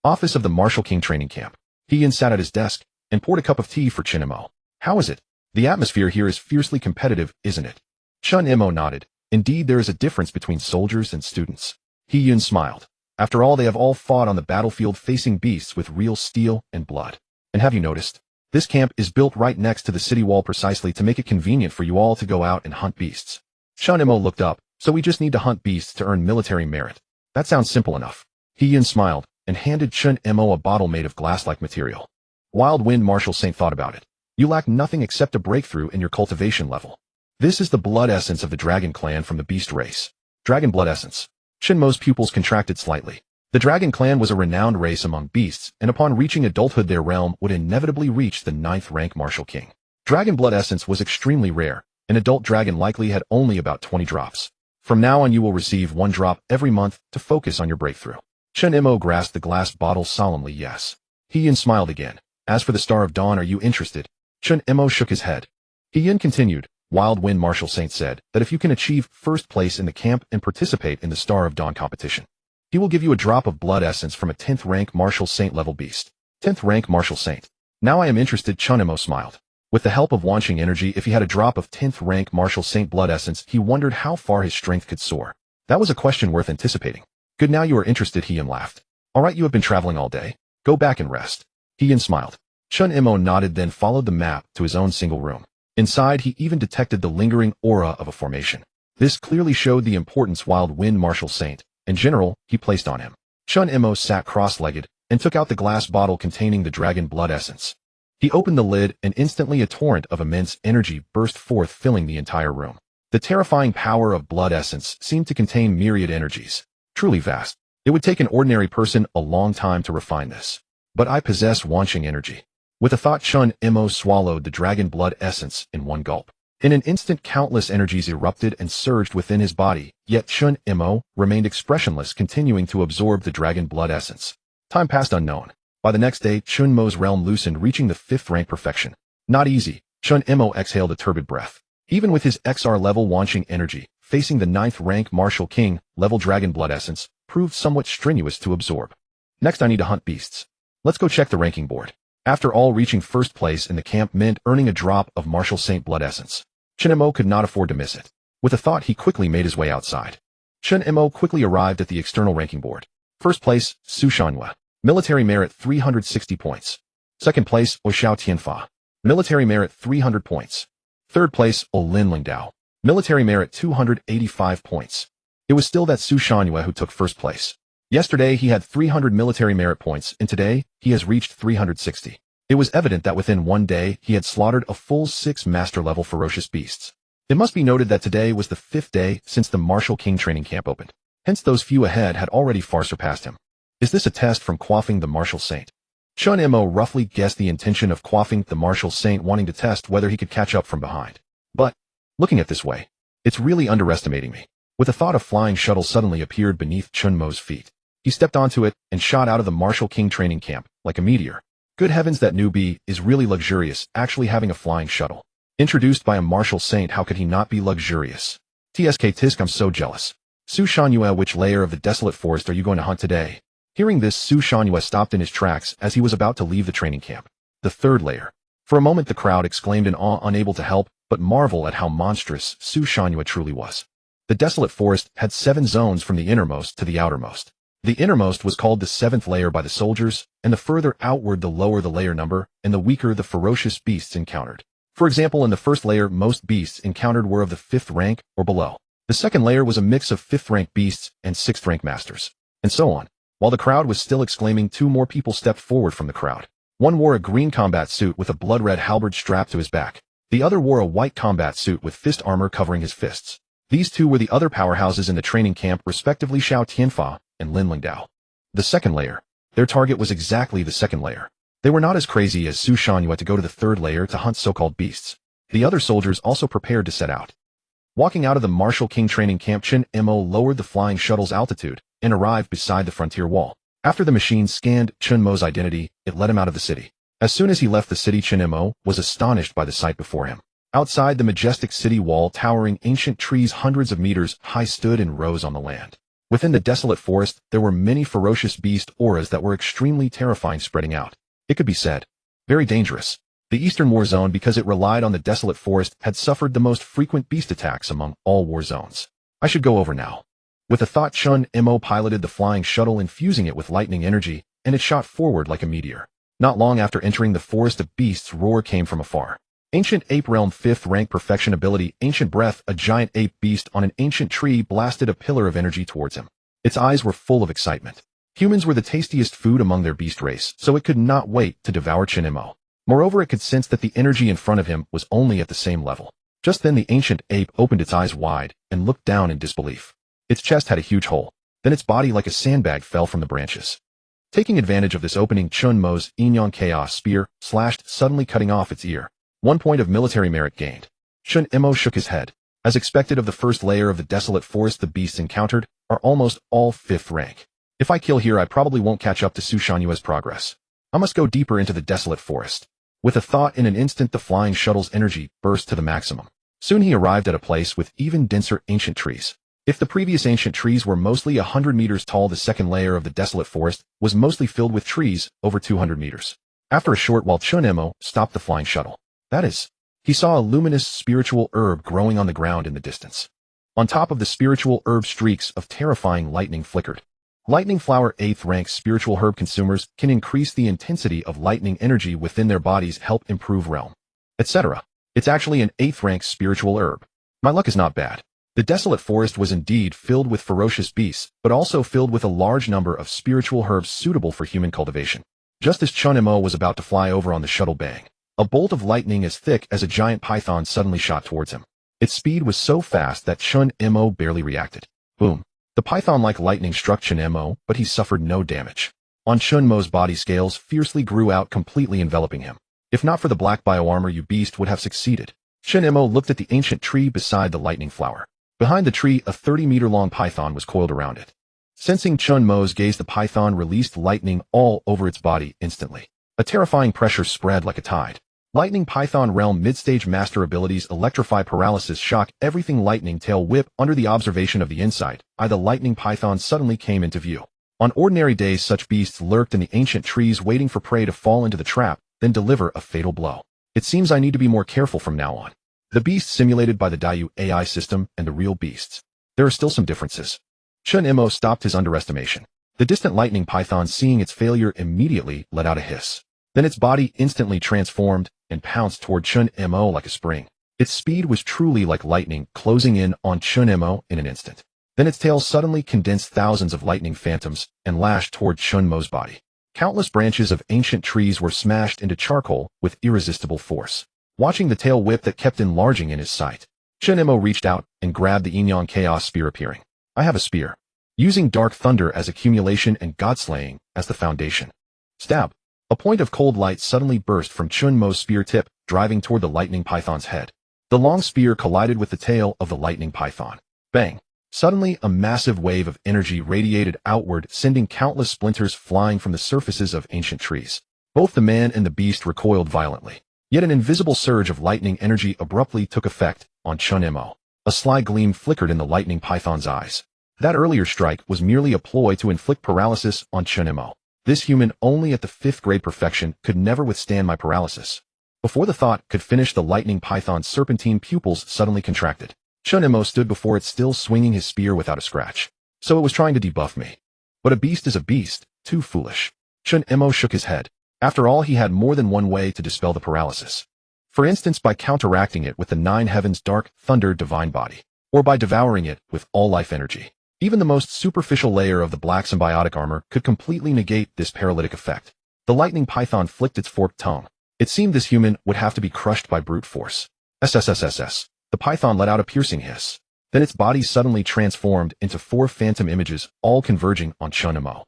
Office of the Martial King Training Camp. He sat at his desk and poured a cup of tea for Chen Mo. How is it? The atmosphere here is fiercely competitive, isn't it? Chen Mo nodded. Indeed, there is a difference between soldiers and students. He smiled. After all, they have all fought on the battlefield facing beasts with real steel and blood. And have you noticed? This camp is built right next to the city wall precisely to make it convenient for you all to go out and hunt beasts. Chen Mo looked up. So we just need to hunt beasts to earn military merit. That sounds simple enough. He smiled and handed Chen Mo a bottle made of glass-like material. Wild Wind Martial Saint thought about it. You lack nothing except a breakthrough in your cultivation level. This is the blood essence of the dragon clan from the beast race. Dragon blood essence. Chen Mo's pupils contracted slightly. The dragon clan was a renowned race among beasts, and upon reaching adulthood their realm would inevitably reach the 9th rank martial king. Dragon blood essence was extremely rare. An adult dragon likely had only about 20 drops. From now on you will receive 1 drop every month to focus on your breakthrough. Chen Mo grasped the glass bottle solemnly. Yes. He smiled again. As for the Star of Dawn, are you interested? Chen Mo shook his head. He continued. Wild Wind Martial Saint said that if you can achieve first place in the camp and participate in the Star of Dawn competition, he will give you a drop of blood essence from a 10th rank Martial Saint level beast. 10th rank Martial Saint. Now I am interested. Chen Mo smiled. With the help of Wanqing energy, if he had a drop of 10th rank Martial Saint blood essence, he wondered how far his strength could soar. That was a question worth anticipating. Good, now you are interested. He laughed. All right, you have been traveling all day. Go back and rest. He smiled. Chen Mo nodded, then followed the map to his own single room. Inside, he even detected the lingering aura of a formation. This clearly showed the importance Wild Wind Martial Saint, in general, he placed on him. Chen Mo sat cross-legged and took out the glass bottle containing the dragon blood essence. He opened the lid, and instantly a torrent of immense energy burst forth, filling the entire room. The terrifying power of blood essence seemed to contain myriad energies. Truly vast. It would take an ordinary person a long time to refine this. But I possess Wanqing energy. With a thought, Chen Mo swallowed the dragon blood essence in one gulp. In an instant, countless energies erupted and surged within his body, yet Chen Mo remained expressionless, continuing to absorb the dragon blood essence. Time passed unknown. By the next day, Chen Mo's realm loosened, reaching the 5th rank perfection. Not easy. Chen Mo exhaled a turbid breath. Even with his XR level Wanqing energy, facing the 9th rank martial king level dragon blood essence proved somewhat strenuous to absorb. Next, I need to hunt beasts. Let's go check the ranking board. After all, reaching first place in the camp meant earning a drop of Martial Saint blood essence. Chen Mo could not afford to miss it. With a thought, he quickly made his way outside. Chen Mo quickly arrived at the external ranking board. First place, Su Shanhua. Military merit 360 points. Second place, Oxiao Tianfa. Military merit 300 points. Third place, Olin Lingdao. Military merit 285 points. It was still that Su Shanhua who took first place. Yesterday he had 300 military merit points, and today he has reached 360. It was evident that within one day he had slaughtered a full 6 master-level ferocious beasts. It must be noted that today was the 5th day since the Martial King training camp opened. Hence those few ahead had already far surpassed him. Is this a test from quaffing the Martial Saint? Chen Mo roughly guessed the intention of quaffing the Martial Saint, wanting to test whether he could catch up from behind. But, looking at this way, it's really underestimating me. With a thought, a flying shuttle suddenly appeared beneath Chen Mo's feet. He stepped onto it and shot out of the Martial King training camp, like a meteor. Good heavens, that newbie is really luxurious, actually having a flying shuttle. Introduced by a Martial Saint, how could he not be luxurious? TSK Tisk, I'm so jealous. Su Shanhua, which layer of the desolate forest are you going to hunt today? Hearing this, Su Shanhua stopped in his tracks as he was about to leave the training camp. The 3rd layer. For a moment the crowd exclaimed in awe, unable to help but marvel at how monstrous Su Shanhua truly was. The desolate forest had 7 zones from the innermost to the outermost. The innermost was called the 7th layer by the soldiers, and the further outward the lower the layer number, and the weaker the ferocious beasts encountered. For example, in the 1st layer, most beasts encountered were of the 5th rank or below. The 2nd layer was a mix of 5th rank beasts and 6th rank masters, and so on. While the crowd was still exclaiming, 2 more people stepped forward from the crowd. One wore a green combat suit with a blood-red halberd strapped to his back. The other wore a white combat suit with fist armor covering his fists. These two were the other powerhouses in the training camp, respectively Xiao Tianfa and Lin Lingdao. The second layer. Their target was exactly the second layer. They were not as crazy as Su Shanyu to go to the third layer to hunt so-called beasts. The other soldiers also prepared to set out. Walking out of the Martial King training camp, Chen Mo lowered the flying shuttle's altitude and arrived beside the frontier wall. After the machine scanned Chen Mo's identity, it let him out of the city. As soon as he left the city, Chen Mo was astonished by the sight before him. Outside the majestic city wall, towering ancient trees hundreds of meters high stood in rows on the land. Within the desolate forest, there were many ferocious beast auras that were extremely terrifying, spreading out. It could be said, very dangerous. The Eastern War Zone, because it relied on the desolate forest, had suffered the most frequent beast attacks among all war zones. I should go over now. With a thought, Chen Mo piloted the flying shuttle, infusing it with lightning energy, and it shot forward like a meteor. Not long after entering the forest, a beast's roar came from afar. Ancient Ape Realm 5th rank perfection ability, Ancient Breath. A giant ape beast on an ancient tree blasted a pillar of energy towards him. Its eyes were full of excitement. Humans were the tastiest food among their beast race, so it could not wait to devour Chen Mo. Moreover, it could sense that the energy in front of him was only at the same level. Just then the ancient ape opened its eyes wide and looked down in disbelief. Its chest had a huge hole. Then its body like a sandbag fell from the branches. Taking advantage of this opening, Chen Mo's Jiangnan Chaos Spear slashed, suddenly cutting off its ear. 1 point of military merit gained. Chen Mo shook his head. As expected of the first layer of the desolate forest, the beasts encountered are almost all 5th rank. If I kill here, I probably won't catch up to Su Shanyue's progress. I must go deeper into the desolate forest. With a thought, in an instant the flying shuttle's energy burst to the maximum. Soon he arrived at a place with even denser ancient trees. If the previous ancient trees were mostly 100 meters tall, the second layer of the desolate forest was mostly filled with trees over 200 meters. After a short while, Chen Mo stopped the flying shuttle. That is, he saw a luminous spiritual herb growing on the ground in the distance. On top of the spiritual herb, streaks of terrifying lightning flickered. Lightning flower 8th rank spiritual herb consumers can increase the intensity of lightning energy within their bodies, help improve realm, etc. It's actually an 8th rank spiritual herb. My luck is not bad. The desolate forest was indeed filled with ferocious beasts, but also filled with a large number of spiritual herbs suitable for human cultivation. Just as Chen Mo was about to fly over on the shuttle, bang! A bolt of lightning as thick as a giant python suddenly shot towards him. Its speed was so fast that Chen Mo barely reacted. Boom! The python-like lightning struck Chen Mo, but he suffered no damage. On Chen Mo's body, scales fiercely grew out, completely enveloping him. If not for the black bioarmor, you beast would have succeeded. Chen Mo looked at the ancient tree beside the lightning flower. Behind the tree, a 30-meter-long python was coiled around it. Sensing Chen Mo's gaze, the python released lightning all over its body instantly. A terrifying pressure spread like a tide. Lightning Python Realm Mid-Stage Master Abilities: Electrify, Paralysis, Shock, Everything, Lightning, Tail Whip. Under the observation of the Insight Eye, the lightning python suddenly came into view. On ordinary days, such beasts lurked in the ancient trees waiting for prey to fall into the trap, then deliver a fatal blow. It seems I need to be more careful from now on. The beasts simulated by the Dayu AI system and the real beasts. There are still some differences. Chen Mo stopped his underestimation. The distant lightning python, seeing its failure, immediately let out a hiss. Then its body instantly transformed and pounced toward Chen Mo like a spring. Its speed was truly like lightning, closing in on Chen Mo in an instant. Then its tail suddenly condensed thousands of lightning phantoms and lashed toward Chen Mo's body. Countless branches of ancient trees were smashed into charcoal with irresistible force. Watching the tail whip that kept enlarging in his sight, Chen Mo reached out and grabbed the Jiangnan Chaos Spear, appearing. I have a spear. Using Dark Thunder as accumulation and God-slaying as the foundation. Stab. A point of cold light suddenly burst from Chen Mo's spear tip, driving toward the lightning python's head. The long spear collided with the tail of the lightning python. Bang! Suddenly, a massive wave of energy radiated outward, sending countless splinters flying from the surfaces of ancient trees. Both the man and the beast recoiled violently. Yet an invisible surge of lightning energy abruptly took effect on Chen Mo. A sly gleam flickered in the lightning python's eyes. That earlier strike was merely a ploy to inflict paralysis on Chen Mo. This human, only at the 5th grade perfection, could never withstand my paralysis. Before the thought could finish, the lightning python's serpentine pupils suddenly contracted. Chen Mo stood before it, still swinging his spear without a scratch. So it was trying to debuff me. But a beast is a beast, too foolish. Chen Mo shook his head. After all, he had more than one way to dispel the paralysis. For instance, by counteracting it with the 9 heavens Dark Thunder divine body, or by devouring it with all life energy. Even the most superficial layer of the black symbiotic armor could completely negate this paralytic effect. The lightning python flicked its forked tongue. It seemed this human would have to be crushed by brute force. SSSSS. The python let out a piercing hiss. Then its body suddenly transformed into 4 phantom images, all converging on Chen Mo.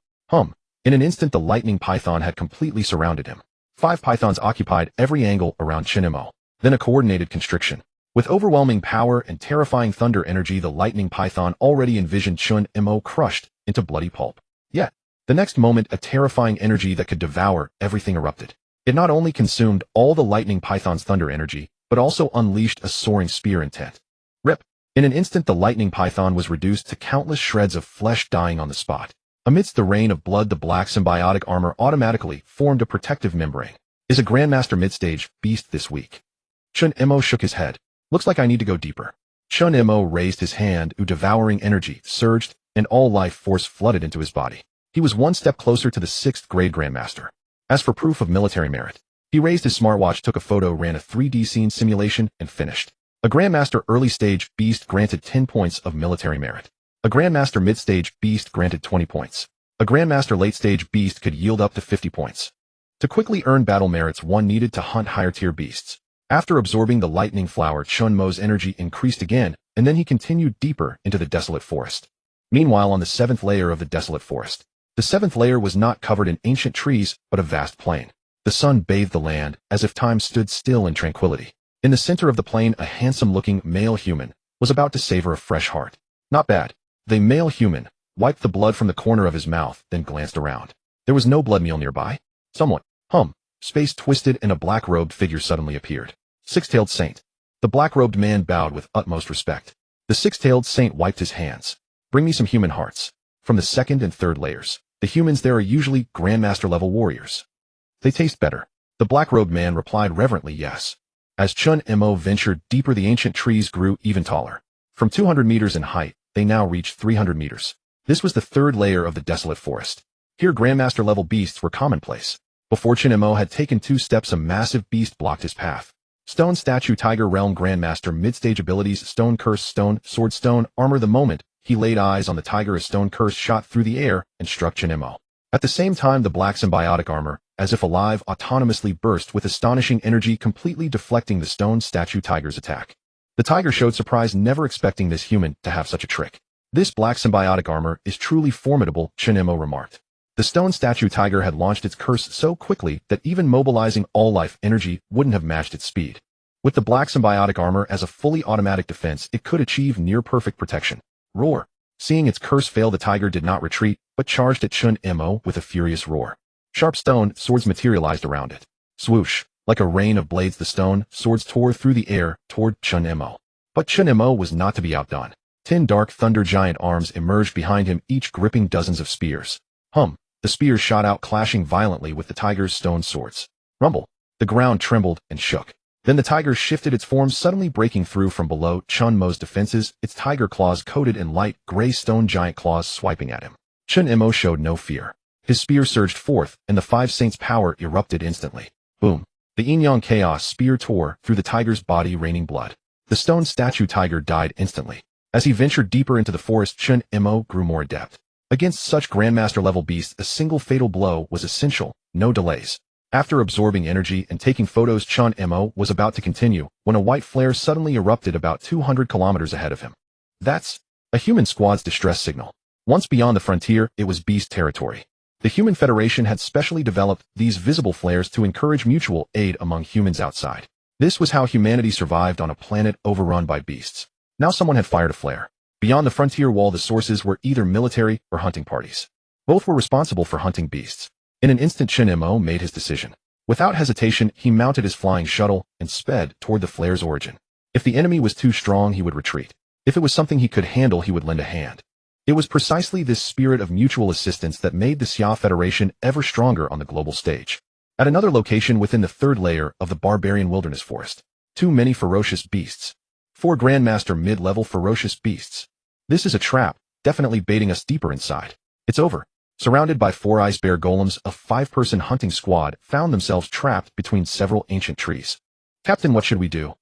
In an instant the lightning python had completely surrounded him. 5 pythons occupied every angle around Chen Mo. Then a coordinated constriction. With overwhelming power and terrifying thunder energy, the lightning python already envisioned Chen Mo crushed into bloody pulp. Yet, the next moment a terrifying energy that could devour everything erupted. It not only consumed all the lightning python's thunder energy, but also unleashed a soaring spear intent. Rip! In an instant the lightning python was reduced to countless shreds of flesh, dying on the spot. Amidst the rain of blood, the black symbiotic armor automatically formed a protective membrane. Is a Grandmaster mid-stage beast this week? Chen Mo shook his head. Looks like I need to go deeper. Chen Mo raised his hand, devouring energy surged, and all life force flooded into his body. He was one step closer to the 6th grade Grandmaster. As for proof of military merit, he raised his smartwatch, took a photo, ran a 3D scene simulation, and finished. A Grandmaster early stage beast granted 10 points of military merit. A Grandmaster mid-stage beast granted 20 points. A Grandmaster late-stage beast could yield up to 50 points. To quickly earn battle merits, one needed to hunt higher-tier beasts. After absorbing the lightning flower, Chen Mo's energy increased again, and then he continued deeper into the desolate forest. Meanwhile, on the 7th layer of the desolate forest, the 7th layer was not covered in ancient trees, but a vast plain. The sun bathed the land, as if time stood still in tranquility. In the center of the plain, a handsome-looking male human was about to savor a fresh heart. Not bad. The male human wiped the blood from the corner of his mouth, then glanced around. There was no blood meal nearby. Someone, space twisted and a black-robed figure suddenly appeared. Six-tailed saint. The black-robed man bowed with utmost respect. The six-tailed saint wiped his hands. Bring me some human hearts. From the 2nd and 3rd layers, the humans there are usually Grandmaster-level warriors. They taste better. The black-robed man replied reverently yes. As Chen Mo ventured deeper, the ancient trees grew even taller. From 200 meters in height, they now reached 300 meters. This was the 3rd layer of the desolate forest. Here Grandmaster-level beasts were commonplace. Before Chen Mo had taken 2 steps, a massive beast blocked his path. Stone Statue Tiger Realm Grandmaster mid-stage abilities: Stone Curse, Stone, Sword, Stone, Armor. The moment he laid eyes on the tiger, a Stone Curse shot through the air and struck Chen Mo. At the same time, the black symbiotic armor, as if alive, autonomously burst with astonishing energy, completely deflecting the Stone Statue Tiger's attack. The tiger showed surprise, never expecting this human to have such a trick. This black symbiotic armor is truly formidable, Chen Mo remarked. The Stone Statue Tiger had launched its curse so quickly that even mobilizing all life energy wouldn't have matched its speed. With the black symbiotic armor as a fully automatic defense, it could achieve near-perfect protection. Roar! Seeing its curse fail, the tiger did not retreat, but charged at Chen Mo with a furious roar. Sharp stone swords materialized around it. Swoosh! Like a rain of blades, the stone swords tore through the air toward Chen Mo. But Chen Mo was not to be outdone. 10 dark thunder giant arms emerged behind him, each gripping dozens of spears. The spears shot out, clashing violently with the tiger's stone swords. Rumble! The ground trembled and shook. Then the tiger shifted its form, suddenly breaking through from below Chen Mo's defenses, its tiger claws coated in light gray stone giant claws swiping at him. Chen Mo showed no fear. His spear surged forth, and the 5 saints' power erupted instantly. Boom! The yin-yang chaos spear tore through the tiger's body, raining blood. The Stone Statue Tiger died instantly. As he ventured deeper into the forest, Chen Mo grew more adept. Against such Grandmaster-level beasts, a single fatal blow was essential, no delays. After absorbing energy and taking photos, Chen Mo was about to continue when a white flare suddenly erupted about 200 kilometers ahead of him. That's a human squad's distress signal. Once beyond the frontier, it was beast territory. The Human Federation had specially developed these visible flares to encourage mutual aid among humans outside. This was how humanity survived on a planet overrun by beasts. Now someone had fired a flare. Beyond the frontier wall, the sources were either military or hunting parties. Both were responsible for hunting beasts. In an instant, Chen Mo made his decision. Without hesitation, he mounted his flying shuttle and sped toward the flare's origin. If the enemy was too strong, he would retreat. If it was something he could handle, he would lend a hand. It was precisely this spirit of mutual assistance that made the Xia Federation ever stronger on the global stage. At another location within the 3rd layer of the barbarian wilderness forest, too many ferocious beasts. 4 Grandmaster mid-level ferocious beasts. This is a trap, definitely baiting us deeper inside. It's over. Surrounded by 4 ice bear golems, a 5-person hunting squad found themselves trapped between several ancient trees. Captain, what should we do?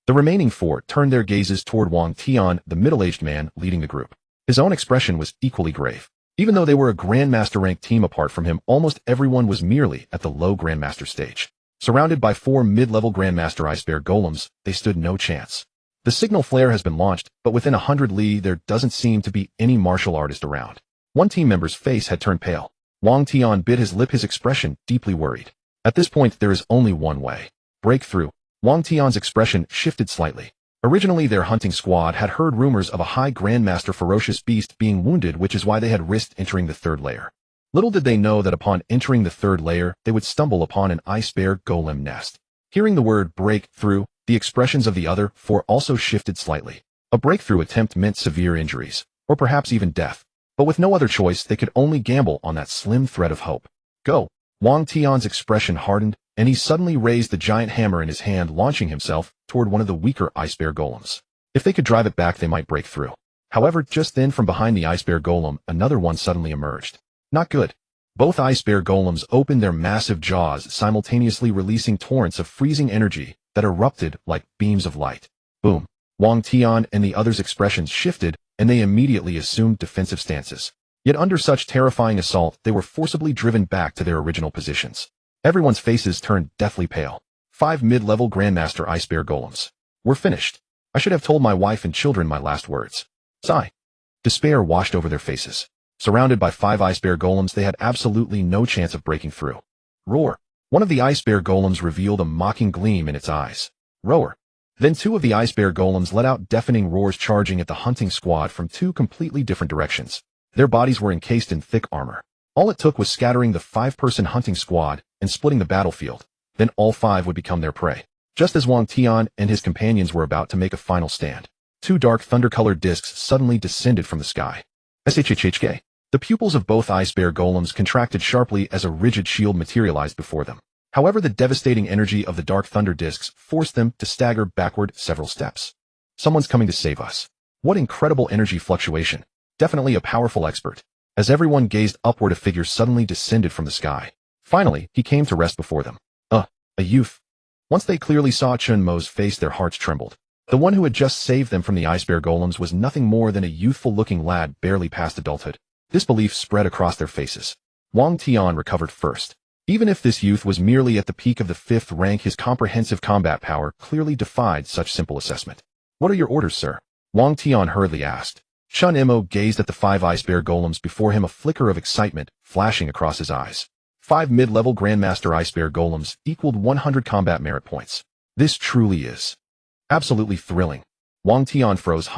The remaining 4 turned their gazes toward Wang Tian, the middle-aged man leading the group. His own expression was equally grave. Even though they were a Grandmaster-ranked team apart from him, almost everyone was merely at the low Grandmaster stage. Surrounded by 4 mid-level Grandmaster ice bear golems, they stood no chance. The signal flare has been launched, but within 100 li there doesn't seem to be any martial artist around. One team member's face had turned pale. Wang Tian bit his lip, his expression deeply worried. At this point there is only one way. Break through. Wang Tian's expression shifted slightly. Originally their hunting squad had heard rumors of a high grandmaster ferocious beast being wounded, which is why they had risked entering the third layer. Little did they know that upon entering the third layer, they would stumble upon an ice bear golem nest. Hearing the word break through, the expressions of the other four also shifted slightly. A breakthrough attempt meant severe injuries, or perhaps even death. But with no other choice, they could only gamble on that slim thread of hope. Go! Wang Tian's expression hardened, and he suddenly raised the giant hammer in his hand, launching himself toward one of the weaker ice bear golems. If they could drive it back, they might break through. However, just then from behind the ice bear golem, another one suddenly emerged. Not good. Both ice bear golems opened their massive jaws, simultaneously releasing torrents of freezing energy that erupted like beams of light. Boom. Wang Tian and the others' expressions shifted, and they immediately assumed defensive stances. Yet under such terrifying assault, they were forcibly driven back to their original positions. Everyone's faces turned deathly pale. 5 mid-level Grandmaster Ice Bear Golems. We're finished. I should have told my wife and children my last words. Sigh. Despair washed over their faces. Surrounded by 5 Ice Bear Golems, they had absolutely no chance of breaking through. Roar. One of the Ice Bear Golems revealed a mocking gleam in its eyes. Roar. Then 2 of the Ice Bear Golems let out deafening roars, charging at the hunting squad from 2 completely different directions. Their bodies were encased in thick armor. All it took was scattering the 5-person hunting squad and splitting the battlefield. Then all 5 would become their prey. Just as Wang Tian and his companions were about to make a final stand, 2 dark thunder-colored discs suddenly descended from the sky. SHHHK. The pupils of both Ice Bear Golems contracted sharply as a rigid shield materialized before them. However, the devastating energy of the dark thunder discs forced them to stagger backward several steps. Someone's coming to save us. What incredible energy fluctuation. Definitely a powerful expert. As everyone gazed upward, a figure suddenly descended from the sky. Finally, he came to rest before them. A youth. Once they clearly saw Chen Mo's face, their hearts trembled. The one who had just saved them from the Ice Bear Golems was nothing more than a youthful-looking lad barely past adulthood. Disbelief spread across their faces. Wang Tian recovered first. Even if this youth was merely at the peak of the 5th rank, his comprehensive combat power clearly defied such simple assessment. What are your orders, sir? Wang Tian hurriedly asked. Chen Mo gazed at the 5 Ice Bear Golems before him, a flicker of excitement flashing across his eyes. 5 mid-level Grandmaster Ice Bear Golems equaled 100 combat merit points. This truly is absolutely thrilling. Wang Tian froze.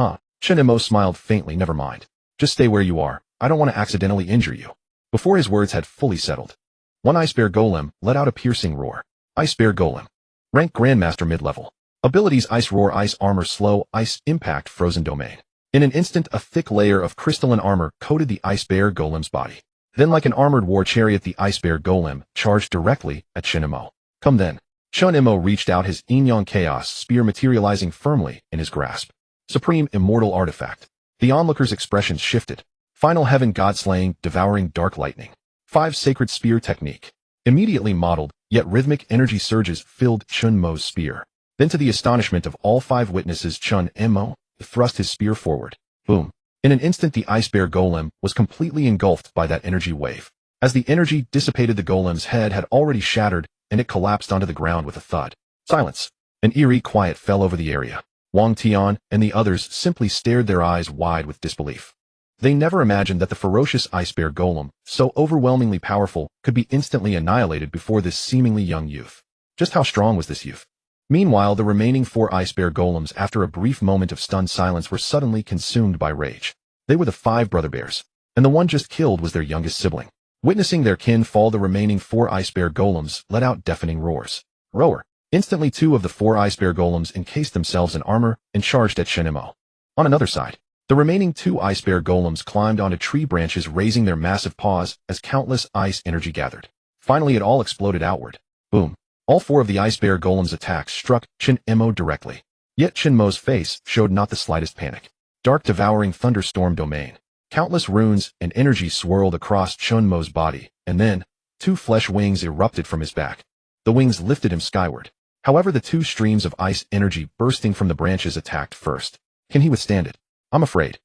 Chen Mo smiled faintly. Never mind. Just stay where you are. I don't want to accidentally injure you. Before his words had fully settled, one Ice Bear Golem let out a piercing roar. Ice Bear Golem. Rank Grandmaster mid-level. Abilities: Ice Roar, Ice Armor, Slow, Ice Impact, Frozen Domain. In an instant, a thick layer of crystalline armor coated the Ice Bear Golem's body. Then, like an armored war chariot, the Ice Bear Golem charged directly at Chen Mo. Come then. Chen Mo reached out his Yin-Yang Chaos Spear, materializing firmly in his grasp. Supreme Immortal Artifact. The onlookers' expressions shifted. Final Heaven, God-slaying, devouring dark lightning. 5 Sacred Spear Technique. Immediately modeled, yet rhythmic energy surges filled Chen Mo's spear. Then, to the astonishment of all 5 witnesses, Chen Mo thrust his spear forward. Boom. In an instant, the Ice Bear Golem was completely engulfed by that energy wave. As the energy dissipated, the golem's head had already shattered, and it collapsed onto the ground with a thud. Silence. An eerie quiet fell over the area. Wang Tian and the others simply stared, their eyes wide with disbelief. They never imagined that the ferocious Ice Bear Golem, so overwhelmingly powerful, could be instantly annihilated before this seemingly young youth. Just how strong was this youth? Meanwhile, the remaining 4 Ice Bear Golems, after a brief moment of stunned silence, were suddenly consumed by rage. They were the 5 brother bears, and the one just killed was their youngest sibling. Witnessing their kin fall, the remaining 4 Ice Bear Golems let out deafening roars. Roar. Instantly, 2 of the 4 Ice Bear Golems encased themselves in armor and charged at Chen Mo. On another side, the remaining 2 Ice Bear Golems climbed onto tree branches, raising their massive paws as countless ice energy gathered. Finally, it all exploded outward. Boom. All 4 of the Ice Bear Golems' attacks struck Chen Mo directly. Yet Chen Mo's face showed not the slightest panic. Dark devouring thunderstorm domain. Countless runes and energy swirled across Chen Mo's body, and then 2 flesh wings erupted from his back. The wings lifted him skyward. However, the 2 streams of ice energy bursting from the branches attacked first. Can he withstand it? I'm afraid.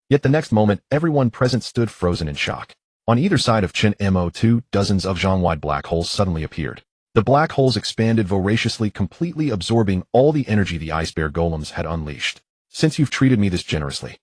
Yet the next moment, everyone present stood frozen in shock. On either side of Chen Mo, 2 dozens of Zhang-wide black holes suddenly appeared. The black holes expanded voraciously, completely absorbing all the energy the ice bear golems had unleashed. Since you've treated me this generously,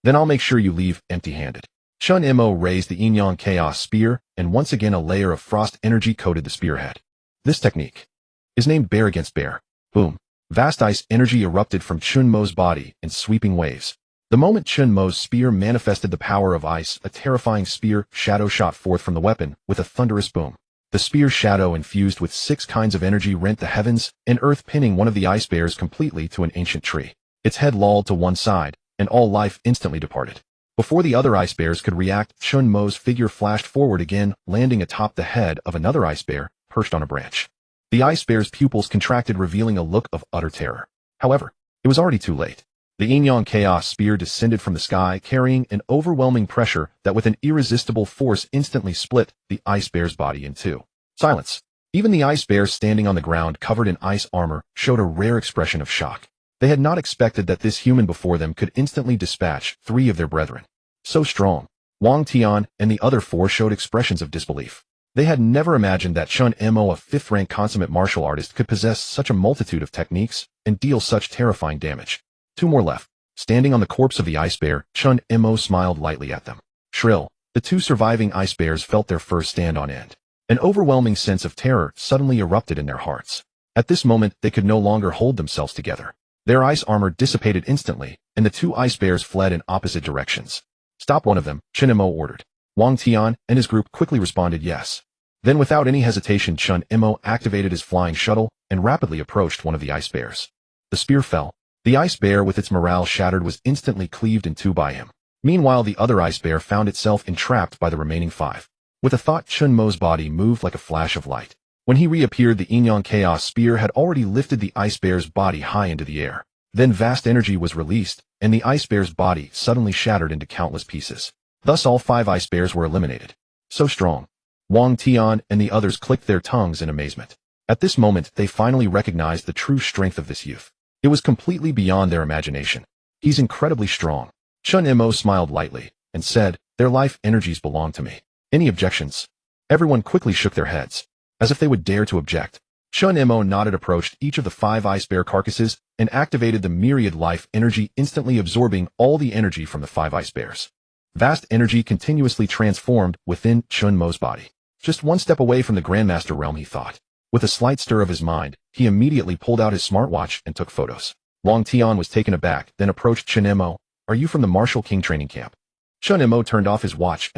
then I'll make sure you leave empty-handed. Chen Mo raised the yin yang chaos spear, and once again a layer of frost energy coated the spearhead. This technique is named bear against bear. Boom. Vast ice energy erupted from Chen Mo's body in sweeping waves. The moment Chen Mo's spear manifested the power of ice, a terrifying spear shadow shot forth from the weapon with a thunderous boom. The spear's shadow, infused with 6 kinds of energy, rent the heavens and earth, pinning one of the ice bears completely to an ancient tree. Its head lolled to one side, and all life instantly departed. Before the other ice bears could react, Chen Mo's figure flashed forward again, landing atop the head of another ice bear perched on a branch. The ice bear's pupils contracted, revealing a look of utter terror. However, it was already too late. The yin-yang chaos spear descended from the sky, carrying an overwhelming pressure that with an irresistible force instantly split the ice bear's body in two. Silence. Even the ice bears standing on the ground covered in ice armor showed a rare expression of shock. They had not expected that this human before them could instantly dispatch 3 of their brethren. So strong. Wang Tian and the other 4 showed expressions of disbelief. They had never imagined that Chen Mo, a 5th-rank consummate martial artist, could possess such a multitude of techniques and deal such terrifying damage. 2 more left. Standing on the corpse of the ice bear, Chen Mo smiled lightly at them. Shrill. The 2 surviving ice bears felt their fur stand on end. An overwhelming sense of terror suddenly erupted in their hearts. At this moment, they could no longer hold themselves together. Their ice armor dissipated instantly, and the 2 ice bears fled in opposite directions. Stop one of them, Chen Mo ordered. Wang Tian and his group quickly responded yes. Then without any hesitation, Chen Mo activated his flying shuttle and rapidly approached one of the ice bears. The spear fell. The ice bear, with its morale shattered, was instantly cleaved in 2 by him. Meanwhile, the other ice bear found itself entrapped by the remaining 5. With a thought, Chen Mo's body moved like a flash of light. When he reappeared, the yin-yang chaos spear had already lifted the ice bear's body high into the air. Then vast energy was released, and the ice bear's body suddenly shattered into countless pieces. Thus all 5 ice bears were eliminated. So strong. Wang Tian and the others clicked their tongues in amazement. At this moment, they finally recognized the true strength of this youth. It was completely beyond their imagination. He's incredibly strong. Chen Mo smiled lightly and said, "Their life energies belong to me. Any objections?" Everyone quickly shook their heads, as if they would dare to object. Chen Mo nodded, approached each of the 5 ice bear carcasses, and activated the myriad life energy, instantly absorbing all the energy from the 5 ice bears. Vast energy continuously transformed within Chen Mo's body. Just one step away from the Grandmaster realm, he thought. With a slight stir of his mind, he immediately pulled out his smartwatch and took photos. Wang Tian was taken aback, then approached Chen Mo. "Are you from the Martial King training camp?" Chen Mo turned off his watch.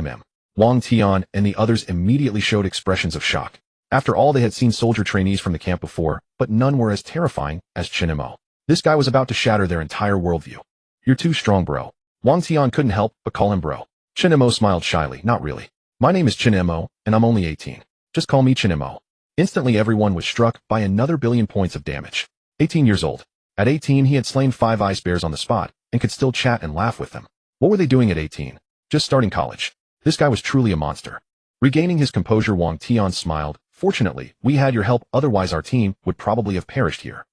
Wang Tian and the others immediately showed expressions of shock. After all, they had seen soldier trainees from the camp before, but none were as terrifying as Chen Mo. This guy was about to shatter their entire worldview. "You're too strong, bro." Wang Tian couldn't help but call him bro. Chen Mo smiled shyly. "Not really. My name is Chen Mo, and I'm only 18. Just call me Chen Mo." Instantly, everyone was struck by another billion points of damage. 18 years old. At 18, he had slain 5 ice bears on the spot, and could still chat and laugh with them. What were they doing at 18? Just starting college. This guy was truly a monster. Regaining his composure, Wang Tian smiled. "Fortunately, we had your help, otherwise our team would probably have perished here."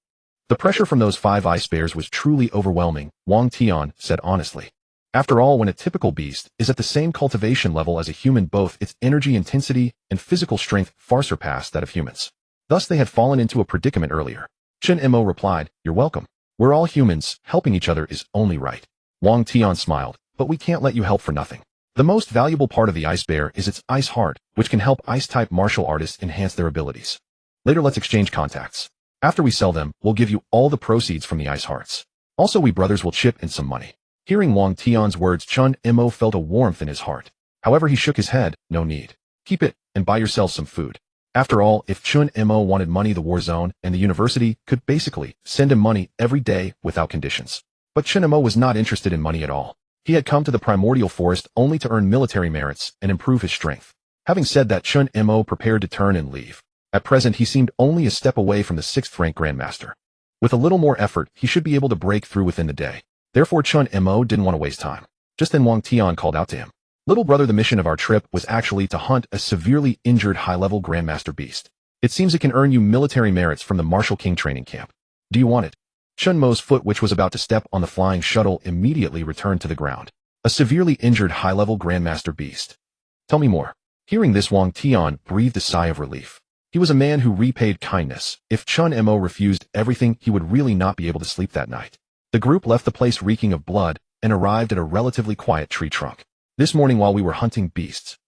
The pressure from those 5 ice bears was truly overwhelming, Wang Tian said honestly. After all, when a typical beast is at the same cultivation level as a human, both its energy intensity and physical strength far surpass that of humans. Thus they had fallen into a predicament earlier. Chen Mo replied, "You're welcome. We're all humans, helping each other is only right." Wang Tian smiled, "But we can't let you help for nothing. The most valuable part of the ice bear is its ice heart, which can help ice-type martial artists enhance their abilities. Later, let's exchange contacts. After we sell them, we'll give you all the proceeds from the ice hearts. Also, we brothers will chip in some money." Hearing Wang Tian's words, Chen Mo felt a warmth in his heart. However, he shook his head. "No need. Keep it, and buy yourselves some food." After all, if Chen Mo wanted money, the war zone and the university could basically send him money every day without conditions. But Chen Mo was not interested in money at all. He had come to the primordial forest only to earn military merits and improve his strength. Having said that, Chen Mo prepared to turn and leave. At present, he seemed only a step away from the 6th-rank Grandmaster. With a little more effort, he should be able to break through within the day. Therefore, Chen Mo didn't want to waste time. Just then, Wang Tian called out to him. "Little brother, the mission of our trip was actually to hunt a severely injured high-level Grandmaster beast. It seems it can earn you military merits from the Martial King training camp. Do you want it?" Chen Mo's foot, which was about to step on the flying shuttle, immediately returned to the ground. A severely injured high-level Grandmaster beast. "Tell me more." Hearing this, Wang Tian breathed a sigh of relief. He was a man who repaid kindness. If Chen Mo refused everything, he would really not be able to sleep that night. The group left the place reeking of blood and arrived at a relatively quiet tree trunk. This morning while we were hunting beasts,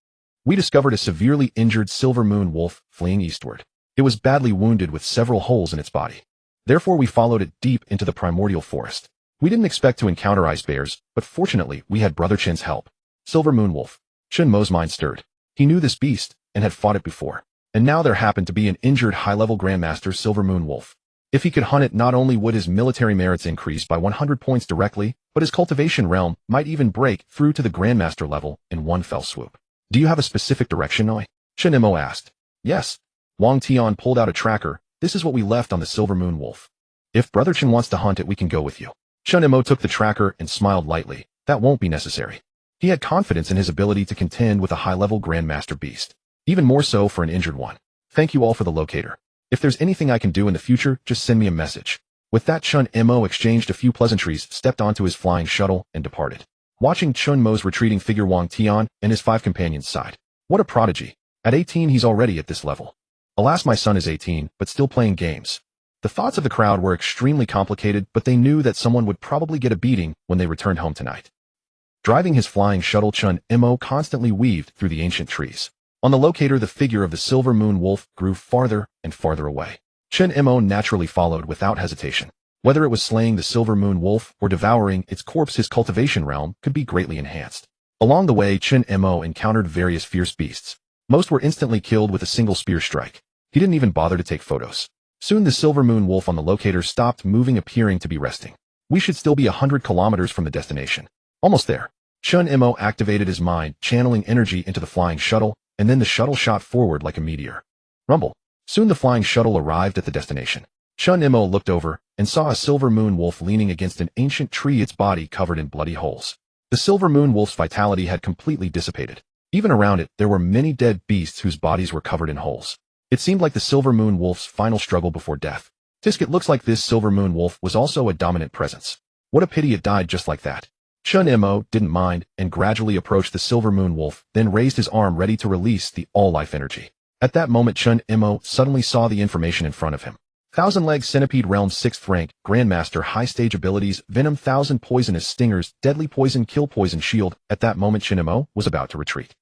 we discovered a severely injured silver moon wolf fleeing eastward. It was badly wounded with several holes in its body. Therefore we followed it deep into the primordial forest. We didn't expect to encounter ice bears, but fortunately we had Brother Chen's help. Silver moon wolf. Chen Mo's mind stirred. He knew this beast and had fought it before. And now there happened to be an injured high-level grandmaster silver moon wolf. If he could hunt it, not only would his military merits increase by 100 points directly, but his cultivation realm might even break through to the grandmaster level in one fell swoop. Do you have a specific direction, Noi? Chen Mo asked. Yes. Wang Tian pulled out a tracker. This is what we left on the silver moon wolf. If Brother Chen wants to hunt it, we can go with you. Chen Mo took the tracker and smiled lightly. That won't be necessary. He had confidence in his ability to contend with a high-level grandmaster beast. Even more so for an injured one. Thank you all for the locator. If there's anything I can do in the future, just send me a message. With that, Chen Mo exchanged a few pleasantries, stepped onto his flying shuttle, and departed. Watching Chen Mo's retreating figure, Wang Tian and his 5 companions sighed. What a prodigy. At 18 he's already at this level. Alas, my son is 18, but still playing games. The thoughts of the crowd were extremely complicated, but they knew that someone would probably get a beating when they returned home tonight. Driving his flying shuttle, Chen Mo constantly weaved through the ancient trees. On the locator, the figure of the silver moon wolf grew farther and farther away. Chen Mo naturally followed without hesitation. Whether it was slaying the silver moon wolf or devouring its corpse, his cultivation realm could be greatly enhanced. Along the way, Chen Mo encountered various fierce beasts. Most were instantly killed with a single spear strike. He didn't even bother to take photos. Soon the silver moon wolf on the locator stopped moving, appearing to be resting. We should still be 100 kilometers from the destination. Almost there. Chen Mo activated his mind, channeling energy into the flying shuttle, and then the shuttle shot forward like a meteor. Rumble. Soon the flying shuttle arrived at the destination. Chen Mo looked over and saw a silver moon wolf leaning against an ancient tree, its body covered in bloody holes. The silver moon wolf's vitality had completely dissipated. Even around it, there were many dead beasts whose bodies were covered in holes. It seemed like the silver moon wolf's final struggle before death. Tisk, it looks like this silver moon wolf was also a dominant presence. What a pity it died just like that. Chen Mo didn't mind and gradually approached the silver moon wolf, then raised his arm ready to release the all-life energy. At that moment, Chen Mo suddenly saw the information in front of him. 1000-leg centipede realm 6th rank, grandmaster, high stage abilities, venom, 1000 poisonous stingers, deadly poison, kill, poison shield. At that moment, Chen Mo was about to retreat.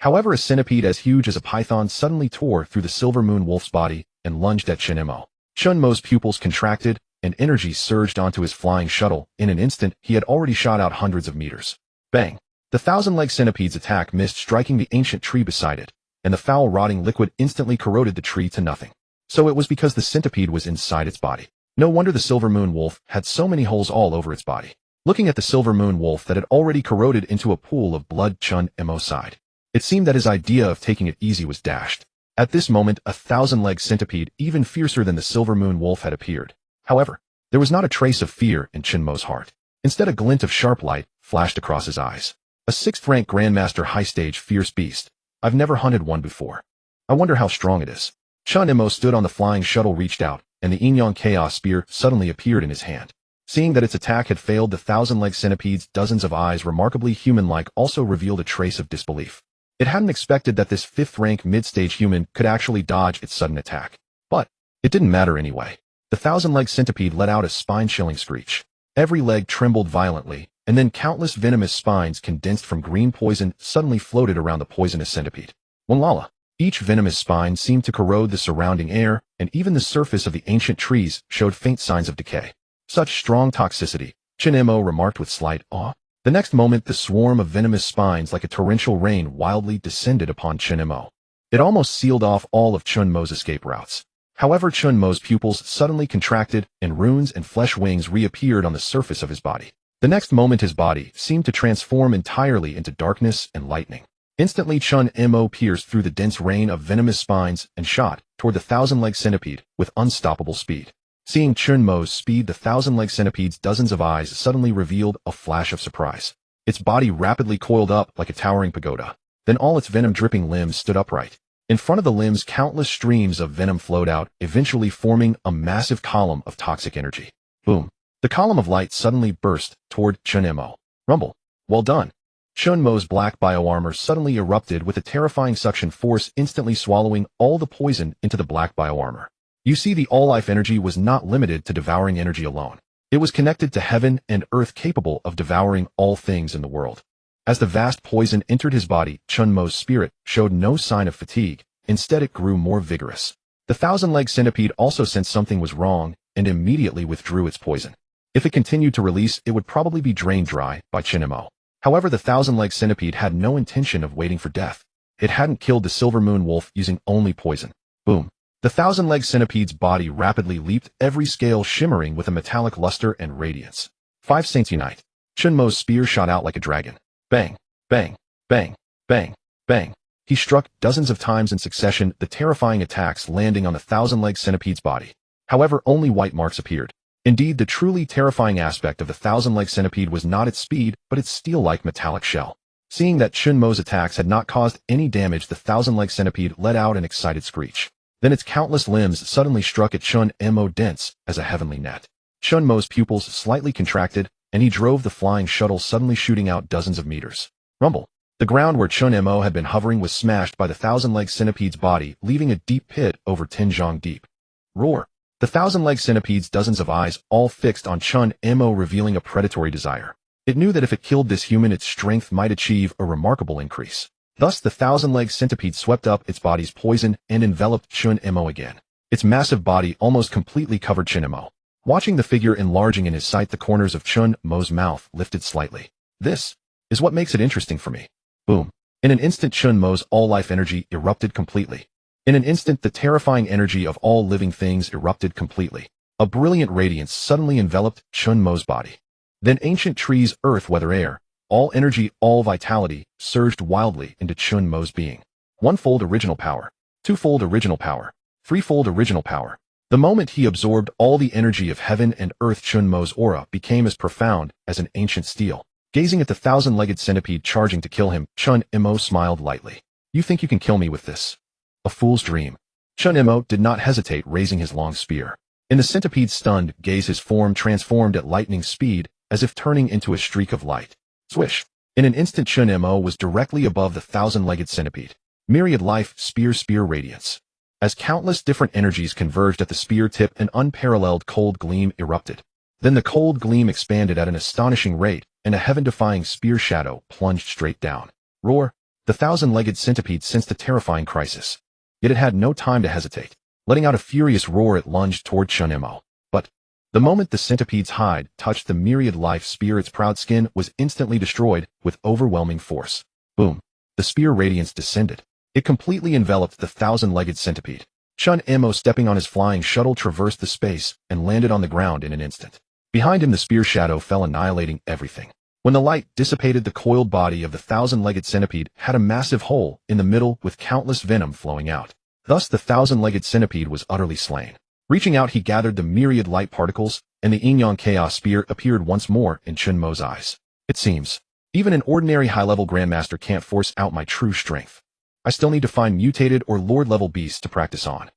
However, a centipede as huge as a python suddenly tore through the silver moon wolf's body and lunged at Chen Mo. Chen Mo's pupils contracted, and energy surged onto his flying shuttle. In an instant, he had already shot out hundreds of meters. Bang! The 1000-leg centipede's attack missed, striking the ancient tree beside it, and the foul rotting liquid instantly corroded the tree to nothing. So it was because the centipede was inside its body. No wonder the silver moon wolf had so many holes all over its body. Looking at the silver moon wolf that had already corroded into a pool of blood, Chen Mo sighed. It seemed that his idea of taking it easy was dashed. At this moment, a 1000-leg centipede, even fiercer than the silver moon wolf, had appeared. However, there was not a trace of fear in Chen Mo's heart. Instead, a glint of sharp light flashed across his eyes. A 6th-rank grandmaster high-stage fierce beast. I've never hunted one before. I wonder how strong it is. Chen Mo stood on the flying shuttle, reached out, and the Yin Yang Chaos Spear suddenly appeared in his hand. Seeing that its attack had failed, the 1000-leg centipede's dozens of eyes, remarkably human-like, also revealed a trace of disbelief. It hadn't expected that this 5th-rank mid-stage human could actually dodge its sudden attack. But it didn't matter anyway. The 1000-leg centipede let out a spine-chilling screech. Every leg trembled violently, and then countless venomous spines condensed from green poison suddenly floated around the poisonous centipede. Wanglala. Each venomous spine seemed to corrode the surrounding air, and even the surface of the ancient trees showed faint signs of decay. Such strong toxicity, Chen Mo remarked with slight awe. The next moment, the swarm of venomous spines like a torrential rain wildly descended upon Chen Mo. It almost sealed off all of Chen Mo's escape routes. However, Chen Mo's pupils suddenly contracted, and runes and flesh wings reappeared on the surface of his body. The next moment, his body seemed to transform entirely into darkness and lightning. Instantly, Chen Mo pierced through the dense rain of venomous spines and shot toward the 1000-leg centipede with unstoppable speed. Seeing Chen Mo's speed, the 1000-leg centipede's dozens of eyes suddenly revealed a flash of surprise. Its body rapidly coiled up like a towering pagoda. Then all its venom-dripping limbs stood upright. In front of the limbs, countless streams of venom flowed out, eventually forming a massive column of toxic energy. Boom! The column of light suddenly burst toward Chen Mo. Rumble. Well done. Chen Mo's black bioarmor suddenly erupted with a terrifying suction force, instantly swallowing all the poison into the black bioarmor. You see, the all-life energy was not limited to devouring energy alone. It was connected to heaven and earth, capable of devouring all things in the world. As the vast poison entered his body, Chen Mo's spirit showed no sign of fatigue. Instead, it grew more vigorous. The thousand-legged centipede also sensed something was wrong and immediately withdrew its poison. If it continued to release, it would probably be drained dry by Chen Mo. However, the thousand-legged centipede had no intention of waiting for death. It hadn't killed the silver moon wolf using only poison. Boom. The thousand-legged centipede's body rapidly leaped, every scale shimmering with a metallic luster and radiance. 5 Saints Unite. Chen Mo's spear shot out like a dragon. Bang, bang, bang, bang, bang. He struck dozens of times in succession, the terrifying attacks landing on the thousand-legged centipede's body. However, only white marks appeared. Indeed, the truly terrifying aspect of the thousand-legged centipede was not its speed, but its steel-like metallic shell. Seeing that Chen Mo's attacks had not caused any damage, the thousand-legged centipede let out an excited screech. Then its countless limbs suddenly struck at Chen Mo, dense as a heavenly net. Chen Mo's pupils slightly contracted, and he drove the flying shuttle, suddenly shooting out dozens of meters. Rumble. The ground where Chen Mo had been hovering was smashed by the thousand-legged centipede's body, leaving a deep pit over 10 zhang deep. Roar. The thousand-legged centipede's dozens of eyes all fixed on Chen Mo, revealing a predatory desire. It knew that if it killed this human, its strength might achieve a remarkable increase. Thus, the thousand-legged centipede swept up its body's poison and enveloped Chen Mo again. Its massive body almost completely covered Chen Mo. Watching the figure enlarging in his sight, the corners of Chen Mo's mouth lifted slightly. This is what makes it interesting for me. Boom. In an instant, Chen Mo's all-life energy erupted completely. In an instant, the terrifying energy of all living things erupted completely. A brilliant radiance suddenly enveloped Chen Mo's body. Then ancient trees, earth, weather, air, all energy, all vitality, surged wildly into Chen Mo's being. One-fold original power, two-fold original power, three-fold original power. The moment he absorbed all the energy of heaven and earth, Chen Mo's aura became as profound as an ancient steel. Gazing at the thousand-legged centipede charging to kill him, Chen Mo smiled lightly. You think you can kill me with this? A fool's dream. Chen Mo did not hesitate, raising his long spear. In the centipede's stunned gaze, his form transformed at lightning speed, as if turning into a streak of light. Swish. In an instant, Chen Mo was directly above the thousand-legged centipede. Myriad life, spear radiance. As countless different energies converged at the spear tip, an unparalleled cold gleam erupted. Then the cold gleam expanded at an astonishing rate, and a heaven-defying spear shadow plunged straight down. Roar. The thousand-legged centipede sensed a terrifying crisis. Yet it had no time to hesitate. Letting out a furious roar, it lunged toward Chen Mo. But the moment the centipede's hide touched the myriad life spear, its proud skin was instantly destroyed with overwhelming force. Boom. The spear radiance descended. It completely enveloped the thousand-legged centipede. Chen Mo, stepping on his flying shuttle, traversed the space and landed on the ground in an instant. Behind him, the spear shadow fell, annihilating everything. When the light dissipated, the coiled body of the thousand-legged centipede had a massive hole in the middle with countless venom flowing out. Thus, the thousand-legged centipede was utterly slain. Reaching out, he gathered the myriad light particles, and the yin-yang chaos spear appeared once more in Chen Mo's eyes. It seems even an ordinary high-level grandmaster can't force out my true strength. I still need to find mutated or lord-level beasts to practice on.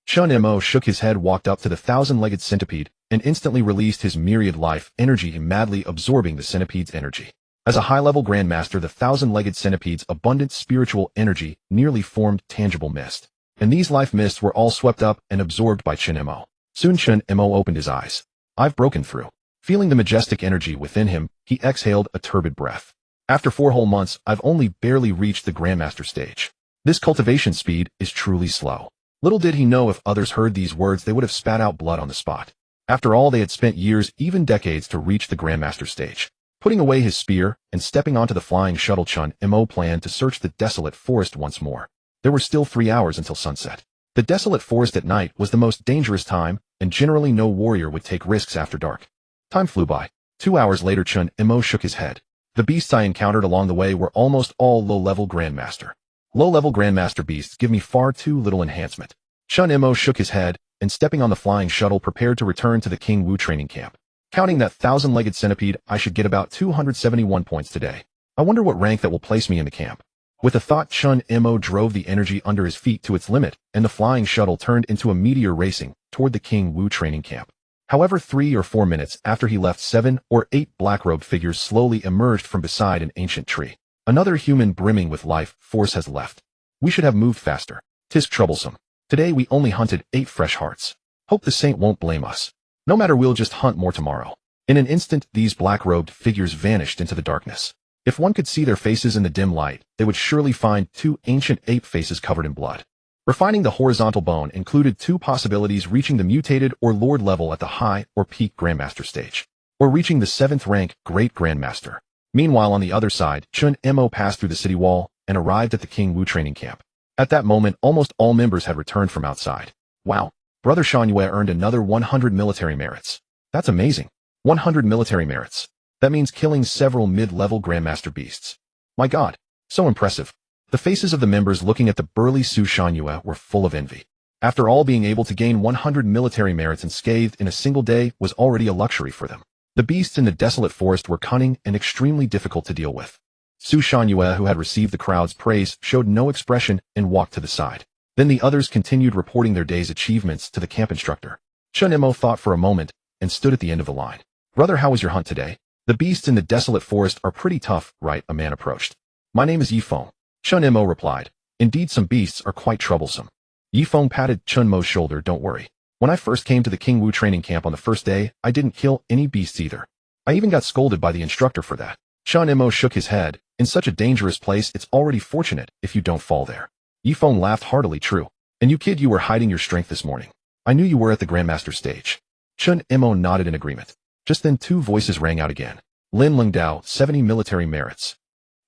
Chen Mo shook his head, walked up to the thousand-legged centipede, and instantly released his myriad life energy, madly absorbing the centipede's energy. As a high-level grandmaster, the thousand-legged centipede's abundant spiritual energy nearly formed tangible mist. And these life mists were all swept up and absorbed by Chen Mo. Soon Chen Mo opened his eyes. I've broken through. Feeling the majestic energy within him, he exhaled a turbid breath. After 4 whole months, I've only barely reached the grandmaster stage. This cultivation speed is truly slow. Little did he know, if others heard these words, they would have spat out blood on the spot. After all, they had spent years, even decades, to reach the grandmaster stage. Putting away his spear and stepping onto the flying shuttle, Chen Mo planned to search the desolate forest once more. There were still 3 hours until sunset. The desolate forest at night was the most dangerous time, and generally no warrior would take risks after dark. Time flew by. 2 hours later, Chen Mo shook his head. The beasts I encountered along the way were almost all low-level grandmaster. Low-level grandmaster beasts give me far too little enhancement. Chen Mo shook his head, and stepping on the flying shuttle, prepared to return to the King Wu training camp. Counting that thousand-legged centipede, I should get about 271 points today. I wonder what rank that will place me in the camp. With a thought, Chen Mo drove the energy under his feet to its limit, and the flying shuttle turned into a meteor, racing toward the King Wu training camp. However, 3 or 4 minutes after he left, 7 or 8 black-robed figures slowly emerged from beside an ancient tree. Another human brimming with life force has left. We should have moved faster. 'Tis troublesome. Today we only hunted 8 fresh hearts. Hope the saint won't blame us. No matter, we'll just hunt more tomorrow. In an instant, these black-robed figures vanished into the darkness. If one could see their faces in the dim light, they would surely find 2 ancient ape faces covered in blood. Refining the horizontal bone included 2 possibilities: reaching the mutated or lord level at the high or peak grandmaster stage, or reaching the 7th rank great grandmaster. Meanwhile, on the other side, Chen Mo passed through the city wall and arrived at the King Wu training camp. At that moment, almost all members had returned from outside. Wow, Brother Shan Yue earned another 100 military merits. That's amazing. 100 military merits. That means killing several mid-level grandmaster beasts. My God, so impressive. The faces of the members looking at the burly Su Shanyue were full of envy. After all, being able to gain 100 military merits unscathed in a single day was already a luxury for them. The beasts in the desolate forest were cunning and extremely difficult to deal with. Su Shanyue, who had received the crowd's praise, showed no expression and walked to the side. Then the others continued reporting their day's achievements to the camp instructor. Chen Mo thought for a moment and stood at the end of the line. Brother, how was your hunt today? The beasts in the desolate forest are pretty tough, right? A man approached. My name is Yifeng. Chen Mo replied. Indeed, some beasts are quite troublesome. Yifeng patted Chen Mo's shoulder. Don't worry. When I first came to the King Wu training camp on the first day, I didn't kill any beasts either. I even got scolded by the instructor for that. Chen Mo shook his head. In such a dangerous place, it's already fortunate if you don't fall there. Yifeng laughed heartily. True. And you kid, you were hiding your strength this morning. I knew you were at the Grandmaster stage. Chen Mo nodded in agreement. Just then 2 voices rang out again. Lin Lingdao, 70 military merits.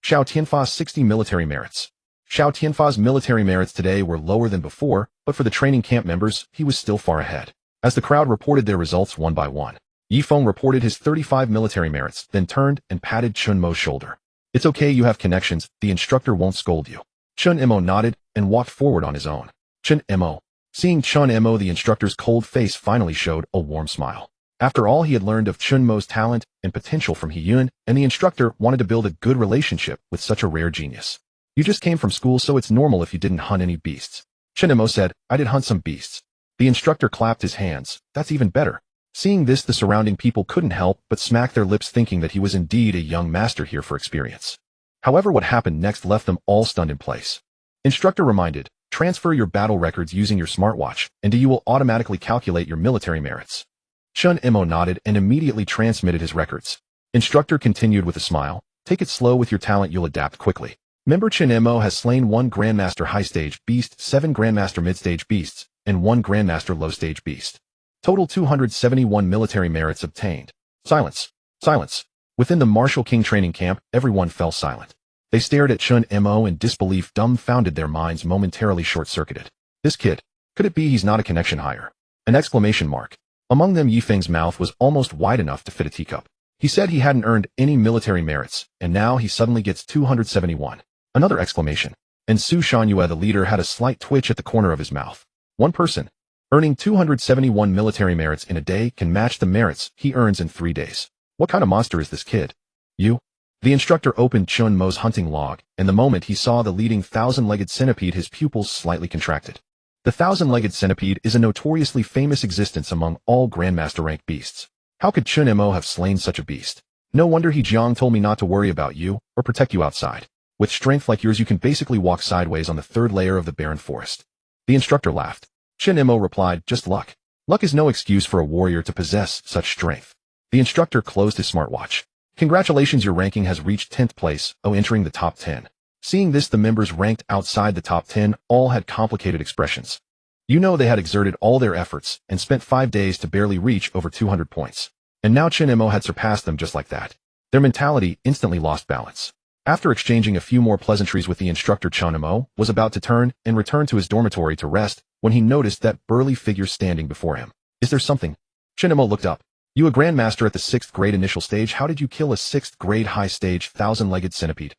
Xiao Tianfa, 60 military merits. Xiao Tianfa's military merits today were lower than before, but for the training camp members, he was still far ahead. As the crowd reported their results one by one, Yifeng reported his 35 military merits, then turned and patted Chen Mo's shoulder. It's okay, you have connections, the instructor won't scold you. Chen Mo nodded and walked forward on his own. Chen Mo. Seeing Chen Mo, the instructor's cold face finally showed a warm smile. After all he had learned of Chen Mo's talent and potential from He Yun, and the instructor wanted to build a good relationship with such a rare genius. You just came from school, so it's normal if you didn't hunt any beasts. Chen Mo said, I did hunt some beasts. The instructor clapped his hands. That's even better. Seeing this, the surrounding people couldn't help but smack their lips, thinking that he was indeed a young master here for experience. However, what happened next left them all stunned in place. Instructor reminded, transfer your battle records using your smartwatch, and you will automatically calculate your military merits. Chen Mo nodded and immediately transmitted his records. Instructor continued with a smile, take it slow with your talent, you'll adapt quickly. Member Chen Mo has slain 1 Grandmaster High-Stage Beast, 7 Grandmaster Mid-Stage Beasts, and 1 Grandmaster Low-Stage Beast. Total 271 military merits obtained. Silence. Silence. Within the Martial King training camp, everyone fell silent. They stared at Chen Mo in disbelief, dumbfounded, their minds momentarily short-circuited. This kid. Could it be he's not a connection hire? An exclamation mark. Among them, Yifeng's mouth was almost wide enough to fit a teacup. He said he hadn't earned any military merits, and now he suddenly gets 271. Another exclamation. And Su Shanyue, the leader, had a slight twitch at the corner of his mouth. One person, earning 271 military merits in a day, can match the merits he earns in 3 days. What kind of monster is this kid? You? The instructor opened Chen Mo's hunting log, and the moment he saw the leading 1,000-legged centipede, his pupils slightly contracted. The 1,000-legged centipede is a notoriously famous existence among all Grandmaster rank beasts. How could Chen Mo have slain such a beast? No wonder He Jiang told me not to worry about you, or protect you outside. With strength like yours, you can basically walk sideways on the 3rd layer of the barren forest. The instructor laughed. Chen Mo replied, just luck. Luck is no excuse for a warrior to possess such strength. The instructor closed his smartwatch. Congratulations, your ranking has reached 10th place, entering the top 10. Seeing this, the members ranked outside the top 10 all had complicated expressions. You know, they had exerted all their efforts and spent 5 days to barely reach over 200 points. And now Chen Mo had surpassed them just like that. Their mentality instantly lost balance. After exchanging a few more pleasantries with the instructor, Chen Mo was about to turn and return to his dormitory to rest when he noticed that burly figure standing before him. Is there something? Chen Mo looked up. You a grandmaster at the 6th grade initial stage? How did you kill a 6th grade high stage 1,000-legged centipede?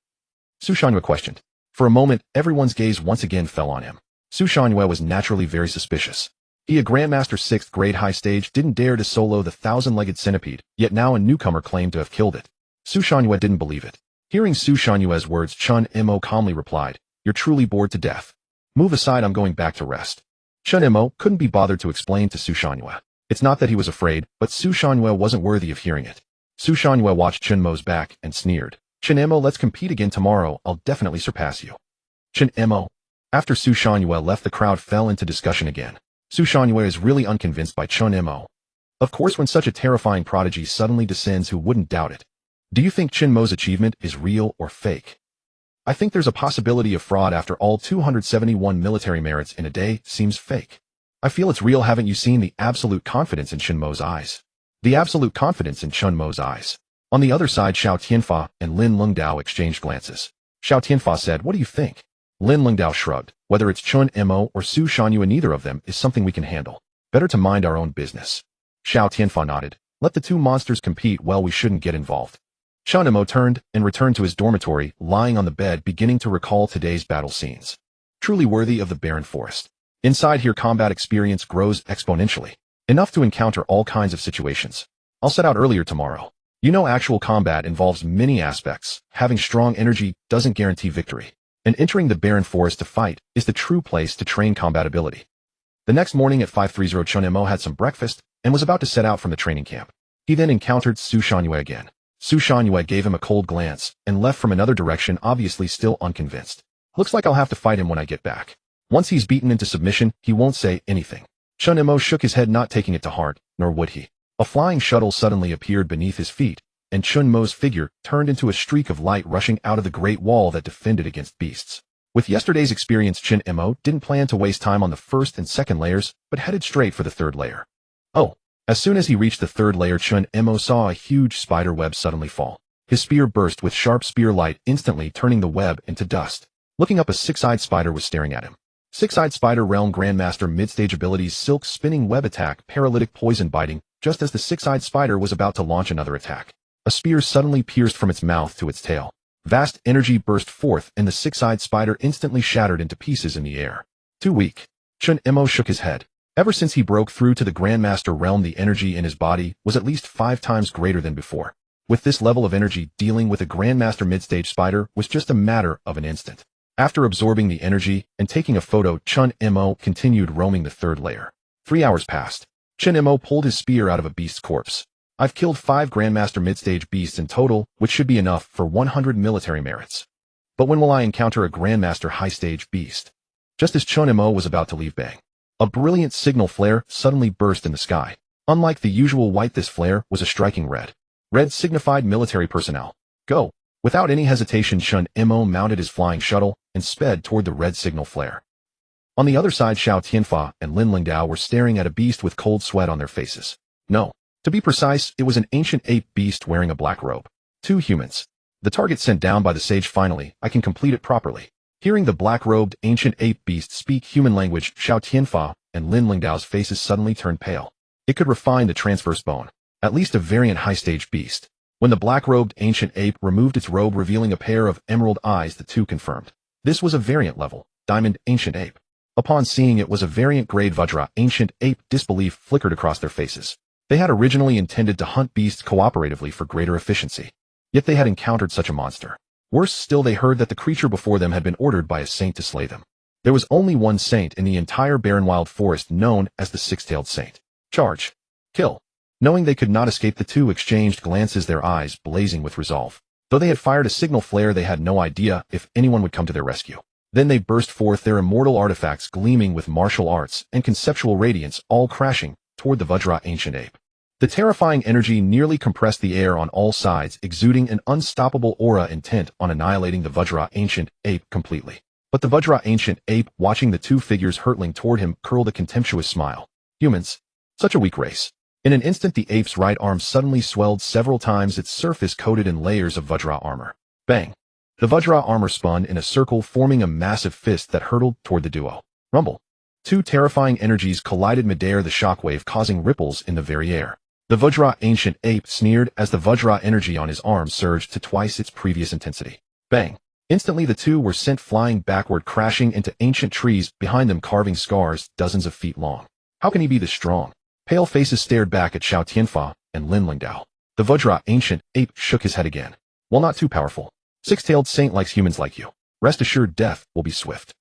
Su Shanyue questioned. For a moment, everyone's gaze once again fell on him. Su Shanyue was naturally very suspicious. He, a grandmaster 6th grade high stage, didn't dare to solo the 1,000-legged centipede, yet now a newcomer claimed to have killed it. Su Shanyue didn't believe it. Hearing Su Shanyue's words, Chen Mo calmly replied, you're truly bored to death. Move aside, I'm going back to rest. Chen Mo couldn't be bothered to explain to Su Shanyue. It's not that he was afraid, but Su Shangyue wasn't worthy of hearing it. Su Shangyue watched Chen Mo's back and sneered. Chen Mo, let's compete again tomorrow, I'll definitely surpass you. Chen Mo. After Su Shangyue left, the crowd fell into discussion again. Su Shangyue is really unconvinced by Chen Mo. Of course, when such a terrifying prodigy suddenly descends, who wouldn't doubt it? Do you think Chen Mo's achievement is real or fake? I think there's a possibility of fraud. After all, 271 military merits in a day seems fake. I feel it's real. Haven't you seen the absolute confidence in Chen Mo's eyes? The absolute confidence in Chen Mo's eyes. On the other side, Xiao Tianfa and Lin Lingdao exchanged glances. Xiao Tianfa said, what do you think? Lin Lingdao shrugged. Whether it's Chen Mo or Su Shangyue, neither of them is something we can handle. Better to mind our own business. Xiao Tianfa nodded. Let the two monsters compete. Well, we shouldn't get involved. Chen Mo turned and returned to his dormitory, lying on the bed, beginning to recall today's battle scenes. Truly worthy of the barren forest. Inside here, combat experience grows exponentially. Enough to encounter all kinds of situations. I'll set out earlier tomorrow. You know, actual combat involves many aspects. Having strong energy doesn't guarantee victory. And entering the barren forest to fight is the true place to train combat ability. The next morning at 5:30, Chen Mo had some breakfast and was about to set out from the training camp. He then encountered Su Shangyue again. Su Shangyue gave him a cold glance and left from another direction, obviously still unconvinced. Looks like I'll have to fight him when I get back. Once he's beaten into submission, he won't say anything. Chen Mo shook his head, not taking it to heart, nor would he. A flying shuttle suddenly appeared beneath his feet, and Chen Mo's figure turned into a streak of light rushing out of the great wall that defended against beasts. With yesterday's experience, Chen Mo didn't plan to waste time on the first and second layers, but headed straight for the third layer. Oh! As soon as he reached the third layer, Chen Mo saw a huge spider web suddenly fall. His spear burst with sharp spear light, instantly turning the web into dust. Looking up, a six-eyed spider was staring at him. Six-eyed spider realm grandmaster mid-stage abilities: silk spinning web attack, paralytic poison biting. Just as the six-eyed spider was about to launch another attack, a spear suddenly pierced from its mouth to its tail. Vast energy burst forth, and the six-eyed spider instantly shattered into pieces in the air. Too weak. Chen Mo shook his head. Ever since he broke through to the Grandmaster realm, the energy in his body was at least 5 times greater than before. With this level of energy, dealing with a Grandmaster mid-stage spider was just a matter of an instant. After absorbing the energy and taking a photo, Chen Mo continued roaming the third layer. 3 hours passed. Chen Mo pulled his spear out of a beast's corpse. I've killed 5 Grandmaster mid-stage beasts in total, which should be enough for 100 military merits. But when will I encounter a Grandmaster high-stage beast? Just as Chen Mo was about to leave, bang! A brilliant signal flare suddenly burst in the sky. Unlike the usual white, this flare was a striking red. Red signified military personnel. Go! Without any hesitation, Chen Mo mounted his flying shuttle and sped toward the red signal flare. On the other side, Xiao Tianfa and Lin Lingdao were staring at a beast with cold sweat on their faces. No. To be precise, it was an ancient ape beast wearing a black robe. 2 humans. The target sent down by the sage. Finally, I can complete it properly. Hearing the black-robed ancient ape beast speak human language, Xiao Tianfa and Lin Lingdao's faces suddenly turned pale. It could refine the transverse bone. At least a variant high-stage beast. When the black-robed ancient ape removed its robe, revealing a pair of emerald eyes, the two confirmed. This was a variant level, diamond ancient ape. Upon seeing it was a variant grade Vajra ancient ape, disbelief flickered across their faces. They had originally intended to hunt beasts cooperatively for greater efficiency. Yet they had encountered such a monster. Worse still, they heard that the creature before them had been ordered by a saint to slay them. There was only one saint in the entire barren wild forest, known as the Six-Tailed Saint. Charge! Kill! Knowing they could not escape, the two exchanged glances, their eyes blazing with resolve. Though they had fired a signal flare, they had no idea if anyone would come to their rescue. Then they burst forth, their immortal artifacts gleaming with martial arts and conceptual radiance, all crashing toward the Vajra ancient ape. The terrifying energy nearly compressed the air on all sides, exuding an unstoppable aura intent on annihilating the Vajra ancient ape completely. But the Vajra ancient ape, watching the two figures hurtling toward him, curled a contemptuous smile. Humans. Such a weak race. In an instant, the ape's right arm suddenly swelled several times, its surface coated in layers of Vajra armor. Bang! The Vajra armor spun in a circle, forming a massive fist that hurtled toward the duo. Rumble! 2 terrifying energies collided midair, the shockwave causing ripples in the very air. The Vajra ancient ape sneered as the Vajra energy on his arm surged to twice its previous intensity. Bang! Instantly the two were sent flying backward, crashing into ancient trees behind them, carving scars dozens of feet long. How can he be this strong? Pale faces stared back at Xiao Tianfa and Lin Lingdao. The Vajra ancient ape shook his head again. Well, not too powerful. Six-tailed saint likes humans like you. Rest assured, death will be swift.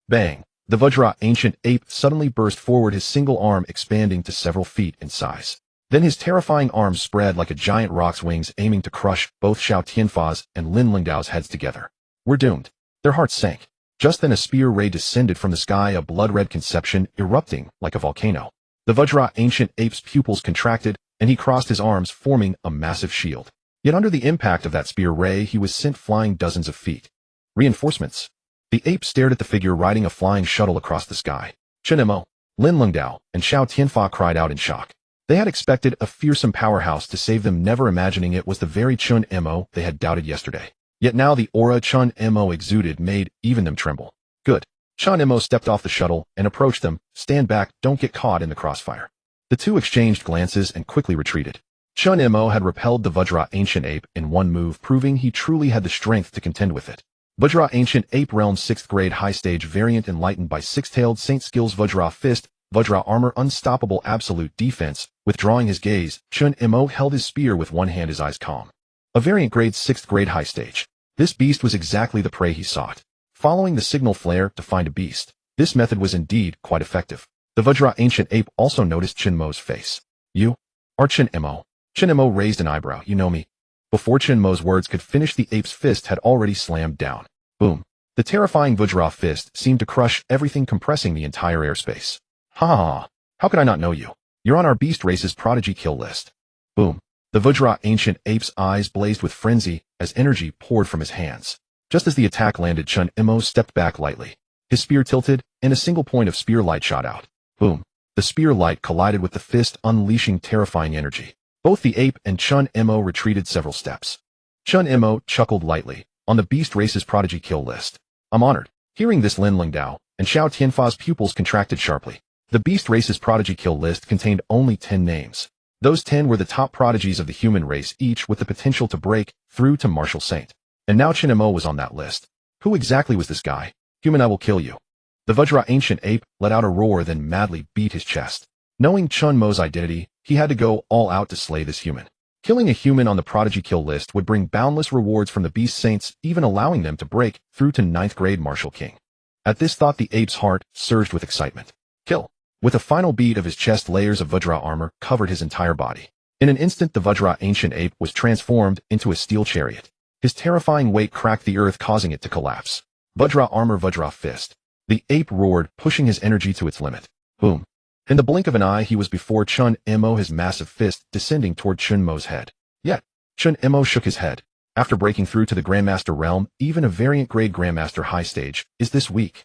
Bang! The Vajra ancient ape suddenly burst forward, his single arm expanding to several feet in size. Then his terrifying arms spread like a giant rock's wings, aiming to crush both Xiao Tianfa's and Lin Lingdao's heads together. We're doomed. Their hearts sank. Just then a spear ray descended from the sky, a blood-red conception erupting like a volcano. The Vajra ancient ape's pupils contracted, and he crossed his arms, forming a massive shield. Yet under the impact of that spear ray, he was sent flying dozens of feet. Reinforcements. The ape stared at the figure riding a flying shuttle across the sky. Chen Mo, Lin Lingdao, and Xiao Tianfa cried out in shock. They had expected a fearsome powerhouse to save them, never imagining it was the very Chen Mo they had doubted yesterday. Yet now the aura Chen Mo exuded made even them tremble. Good. Chen Mo stepped off the shuttle and approached them. Stand back, don't get caught in the crossfire. The two exchanged glances and quickly retreated. Chen Mo had repelled the Vajra ancient ape in one move, proving he truly had the strength to contend with it. Vajra ancient ape realm 6th grade high stage variant enlightened by six-tailed saint skills. Vajra fist, Vajra armor, unstoppable absolute defense. Withdrawing his gaze, Chen Mo held his spear with one hand, his eyes calm. A variant grade 6th grade high stage. This beast was exactly the prey he sought. Following the signal flare to find a beast, this method was indeed quite effective. The Vajra ancient ape also noticed Chen Mo's face. You are Chen Mo. Chen Mo raised an eyebrow. You know me. Before Chen Mo's words could finish, the ape's fist had already slammed down. Boom. The terrifying Vajra fist seemed to crush everything, compressing the entire airspace. Ha ha ha. How could I not know you? You're on our beast race's prodigy kill list. Boom. The Vajra ancient ape's eyes blazed with frenzy as energy poured from his hands. Just as the attack landed, Chen Mo stepped back lightly. His spear tilted, and a single point of spear light shot out. Boom. The spear light collided with the fist, unleashing terrifying energy. Both the ape and Chen Mo retreated several steps. Chen Mo chuckled lightly. On the beast race's prodigy kill list. I'm honored. Hearing this, Lin Lingdao and Xiao Tianfa's pupils contracted sharply. The beast race's prodigy kill list contained only 10 names. Those 10 were the top prodigies of the human race, each with the potential to break through to martial saint. And now Chen Mo was on that list. Who exactly was this guy? Human, I will kill you. The Vajra ancient ape let out a roar, then madly beat his chest. Knowing Chen Mo's identity, he had to go all out to slay this human. Killing a human on the prodigy kill list would bring boundless rewards from the beast saints, even allowing them to break through to 9th grade martial king. At this thought, the ape's heart surged with excitement. Kill. With a final beat of his chest, layers of Vajra armor covered his entire body. In an instant, the Vajra ancient ape was transformed into a steel chariot. His terrifying weight cracked the earth, causing it to collapse. Vajra armor, Vajra fist. The ape roared, pushing his energy to its limit. Boom. In the blink of an eye, he was before Chen Mo, his massive fist descending toward Chen Mo's head. Yet, Chen Mo shook his head. After breaking through to the Grandmaster realm, even a variant grade Grandmaster high stage is this weak.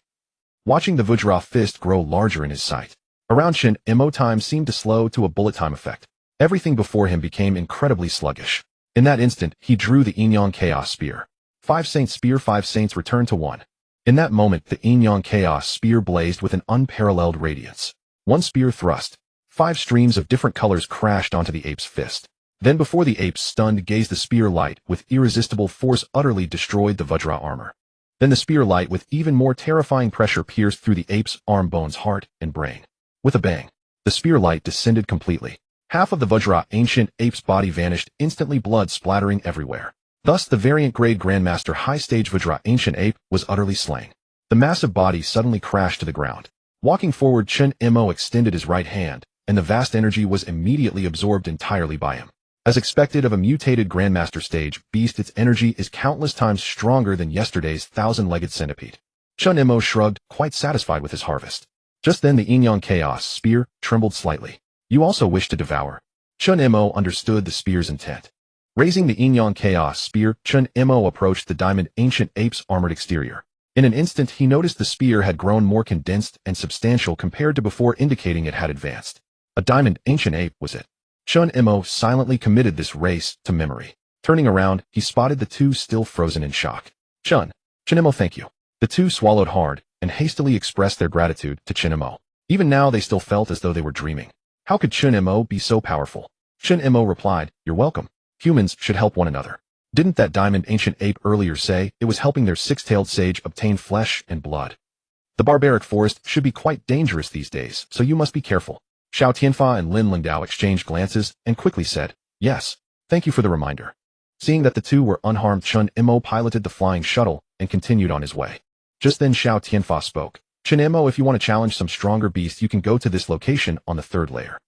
Watching the Vajra fist grow larger in his sight. Around Chen Mo, time seemed to slow to a bullet time effect. Everything before him became incredibly sluggish. In that instant, he drew the Yin Yang Chaos Spear. 5 Saints Spear, 5 Saints returned to 1. In that moment, the Yin Yang Chaos Spear blazed with an unparalleled radiance. One spear thrust. 5 streams of different colors crashed onto the ape's fist. Then before the ape's stunned gaze, the spear light with irresistible force utterly destroyed the Vajra armor. Then the spear light with even more terrifying pressure pierced through the ape's arm, bones, heart, and brain. With a bang, the spear light descended completely. Half of the Vajra ancient ape's body vanished instantly, blood splattering everywhere. Thus, the variant grade Grandmaster high stage Vajra ancient ape was utterly slain. The massive body suddenly crashed to the ground. Walking forward, Chen Mo extended his right hand, and the vast energy was immediately absorbed entirely by him. As expected of a mutated Grandmaster stage beast, its energy is countless times stronger than yesterday's 1,000-legged centipede. Chen Mo shrugged, quite satisfied with his harvest. Just then the Yin Yang Chaos Spear trembled slightly. You also wish to devour? Chen Mo understood the spear's intent. Raising the Yin Yang Chaos Spear, Chen Mo approached the diamond ancient ape's armored exterior. In an instant, he noticed the spear had grown more condensed and substantial compared to before, indicating it had advanced. A diamond ancient ape was it. Chen Mo silently committed this race to memory. Turning around, he spotted the two still frozen in shock. Chen Mo, thank you. The two swallowed hard and hastily expressed their gratitude to Chen Mo. Even now, they still felt as though they were dreaming. How could Chen Mo be so powerful? Chen Mo replied, You're welcome. Humans should help one another. Didn't that diamond ancient ape earlier say it was helping their 6-tailed sage obtain flesh and blood? The barbaric forest should be quite dangerous these days, so you must be careful. Xiao Tianfa and Lin Lingdao exchanged glances and quickly said, Yes, thank you for the reminder. Seeing that the two were unharmed, Chen Mo piloted the flying shuttle and continued on his way. Just then Xiao Tianfa spoke. Chen Mo, if you want to challenge some stronger beasts, you can go to this location on the 3rd layer.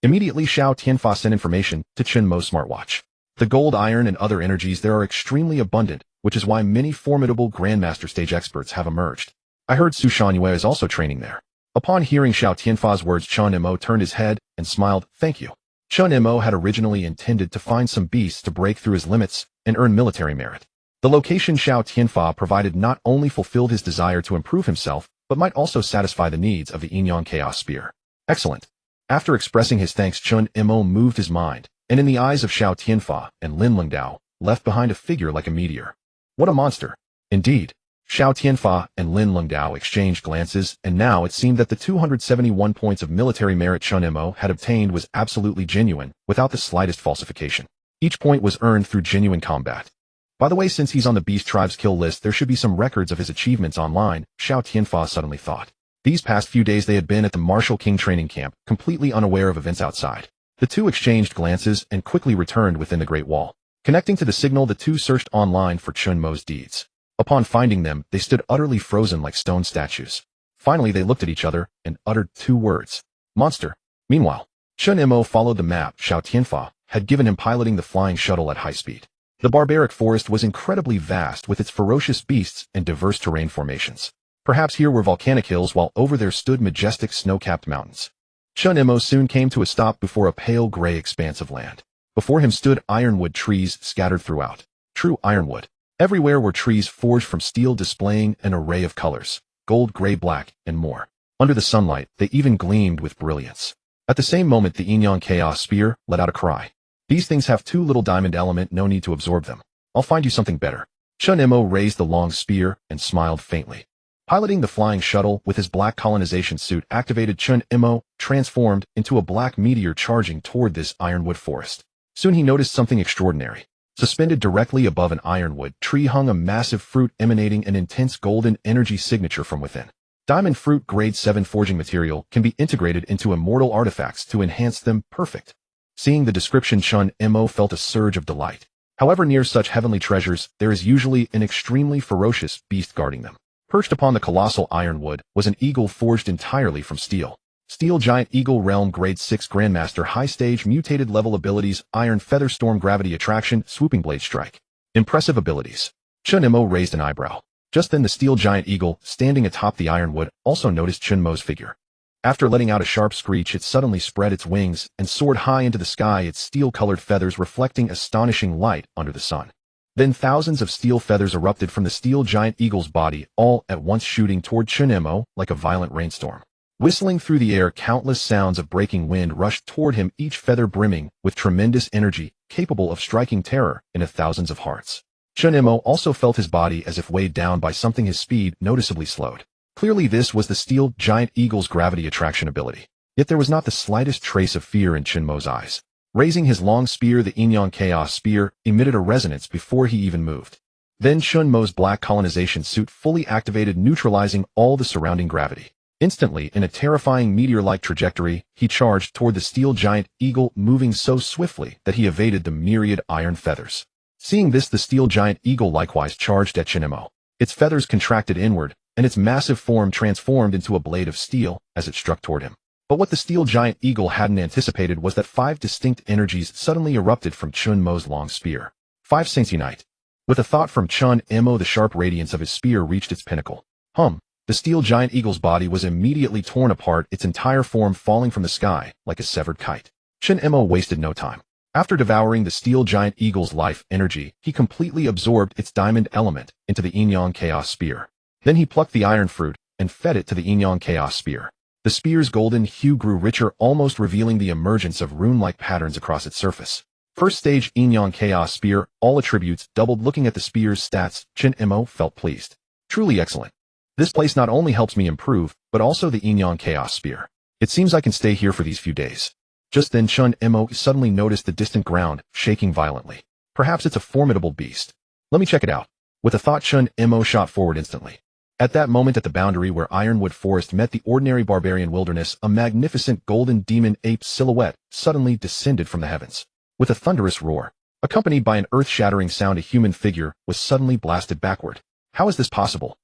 Immediately Xiao Tianfa sent information to Chen Mo's smartwatch. The gold, iron, and other energies there are extremely abundant, which is why many formidable Grandmaster stage experts have emerged. I heard Su Shangyue is also training there. Upon hearing Xiao Tianfa's words, Chen Mo turned his head and smiled, "Thank you." Chen Mo had originally intended to find some beasts to break through his limits and earn military merit. The location Xiao Tianfa provided not only fulfilled his desire to improve himself, but might also satisfy the needs of the Jiangnan Chaos Spear. Excellent. After expressing his thanks, Chen Mo moved his mind, and in the eyes of Xiao Tianfa and Lin Lingdao, left behind a figure like a meteor. What a monster. Indeed. Xiao Tianfa and Lin Lingdao exchanged glances, and now it seemed that the 271 points of military merit Chen Mo had obtained was absolutely genuine, without the slightest falsification. Each point was earned through genuine combat. By the way, since he's on the Beast Tribe's kill list, there should be some records of his achievements online, Xiao Tianfa suddenly thought. These past few days they had been at the Martial King training camp, completely unaware of events outside. The two exchanged glances and quickly returned within the Great Wall. Connecting to the signal, the two searched online for Chen Mo's deeds. Upon finding them, they stood utterly frozen like stone statues. Finally, they looked at each other and uttered 2 words. Monster. Meanwhile, Chen Mo followed the map Xiao Tianfa had given him, piloting the flying shuttle at high speed. The barbaric forest was incredibly vast with its ferocious beasts and diverse terrain formations. Perhaps here were volcanic hills, while over there stood majestic snow-capped mountains. Chen Mo soon came to a stop before a pale gray expanse of land. Before him stood ironwood trees scattered throughout. True ironwood. Everywhere were trees forged from steel, displaying an array of colors, gold, gray, black, and more. Under the sunlight, they even gleamed with brilliance. At the same moment, the Jiangnan Chaos Spear let out a cry. These things have too little diamond element, no need to absorb them. I'll find you something better. Chen Mo raised the long spear and smiled faintly. Piloting the flying shuttle with his black colonization suit activated, Chen Mo transformed into a black meteor charging toward this ironwood forest. Soon he noticed something extraordinary. Suspended directly above an ironwood tree hung a massive fruit emanating an intense golden energy signature from within. Diamond fruit grade 7 forging material can be integrated into immortal artifacts to enhance them. Perfect. Seeing the description, Chen Mo felt a surge of delight. However, near such heavenly treasures, there is usually an extremely ferocious beast guarding them. Perched upon the colossal ironwood was an eagle forged entirely from steel. Steel Giant Eagle Realm Grade 6 Grandmaster High Stage Mutated Level Abilities: Iron Feather, Storm, Gravity Attraction, Swooping Blade Strike. Impressive abilities. Chen Mo raised an eyebrow. Just then the Steel Giant Eagle, standing atop the ironwood, also noticed Chen Mo's figure. After letting out a sharp screech, it suddenly spread its wings and soared high into the sky, its steel-colored feathers reflecting astonishing light under the sun. Then thousands of steel feathers erupted from the Steel Giant Eagle's body, all at once shooting toward Chen Mo like a violent rainstorm. Whistling through the air, countless sounds of breaking wind rushed toward him, each feather brimming with tremendous energy, capable of striking terror into thousands of hearts. Chen Mo also felt his body as if weighed down by something, his speed noticeably slowed. Clearly this was the Steel Giant Eagle's gravity attraction ability. Yet there was not the slightest trace of fear in Chen Mo's eyes. Raising his long spear, the Jiangnan Chaos Spear emitted a resonance before he even moved. Then Chen Mo's black colonization suit fully activated, neutralizing all the surrounding gravity. Instantly, in a terrifying meteor-like trajectory, he charged toward the Steel Giant Eagle, moving so swiftly that he evaded the myriad iron feathers. Seeing this, the Steel Giant Eagle likewise charged at Chen Mo. Its feathers contracted inward, and its massive form transformed into a blade of steel as it struck toward him. But what the Steel Giant Eagle hadn't anticipated was that 5 distinct energies suddenly erupted from Chen Mo's long spear. 5 saints unite. With a thought from Chen Mo, the sharp radiance of his spear reached its pinnacle. The Steel Giant Eagle's body was immediately torn apart, its entire form falling from the sky like a severed kite. Chen Mo wasted no time. After devouring the Steel Giant Eagle's life energy, he completely absorbed its diamond element into the Jiangnan Chaos Spear. Then he plucked the iron fruit and fed it to the Jiangnan Chaos Spear. The spear's golden hue grew richer, almost revealing the emergence of rune-like patterns across its surface. First stage Jiangnan Chaos Spear, all attributes doubled. Looking at the spear's stats, Chen Mo felt pleased. Truly excellent. This place not only helps me improve, but also the Jiangnan Chaos Spear. It seems I can stay here for these few days. Just then Chen Mo suddenly noticed the distant ground shaking violently. Perhaps it's a formidable beast. Let me check it out. With a thought, Chen Mo shot forward instantly. At that moment, at the boundary where Ironwood Forest met the ordinary barbarian wilderness, a magnificent golden demon ape silhouette suddenly descended from the heavens. With a thunderous roar, accompanied by an earth-shattering sound, a human figure was suddenly blasted backward. How is this possible?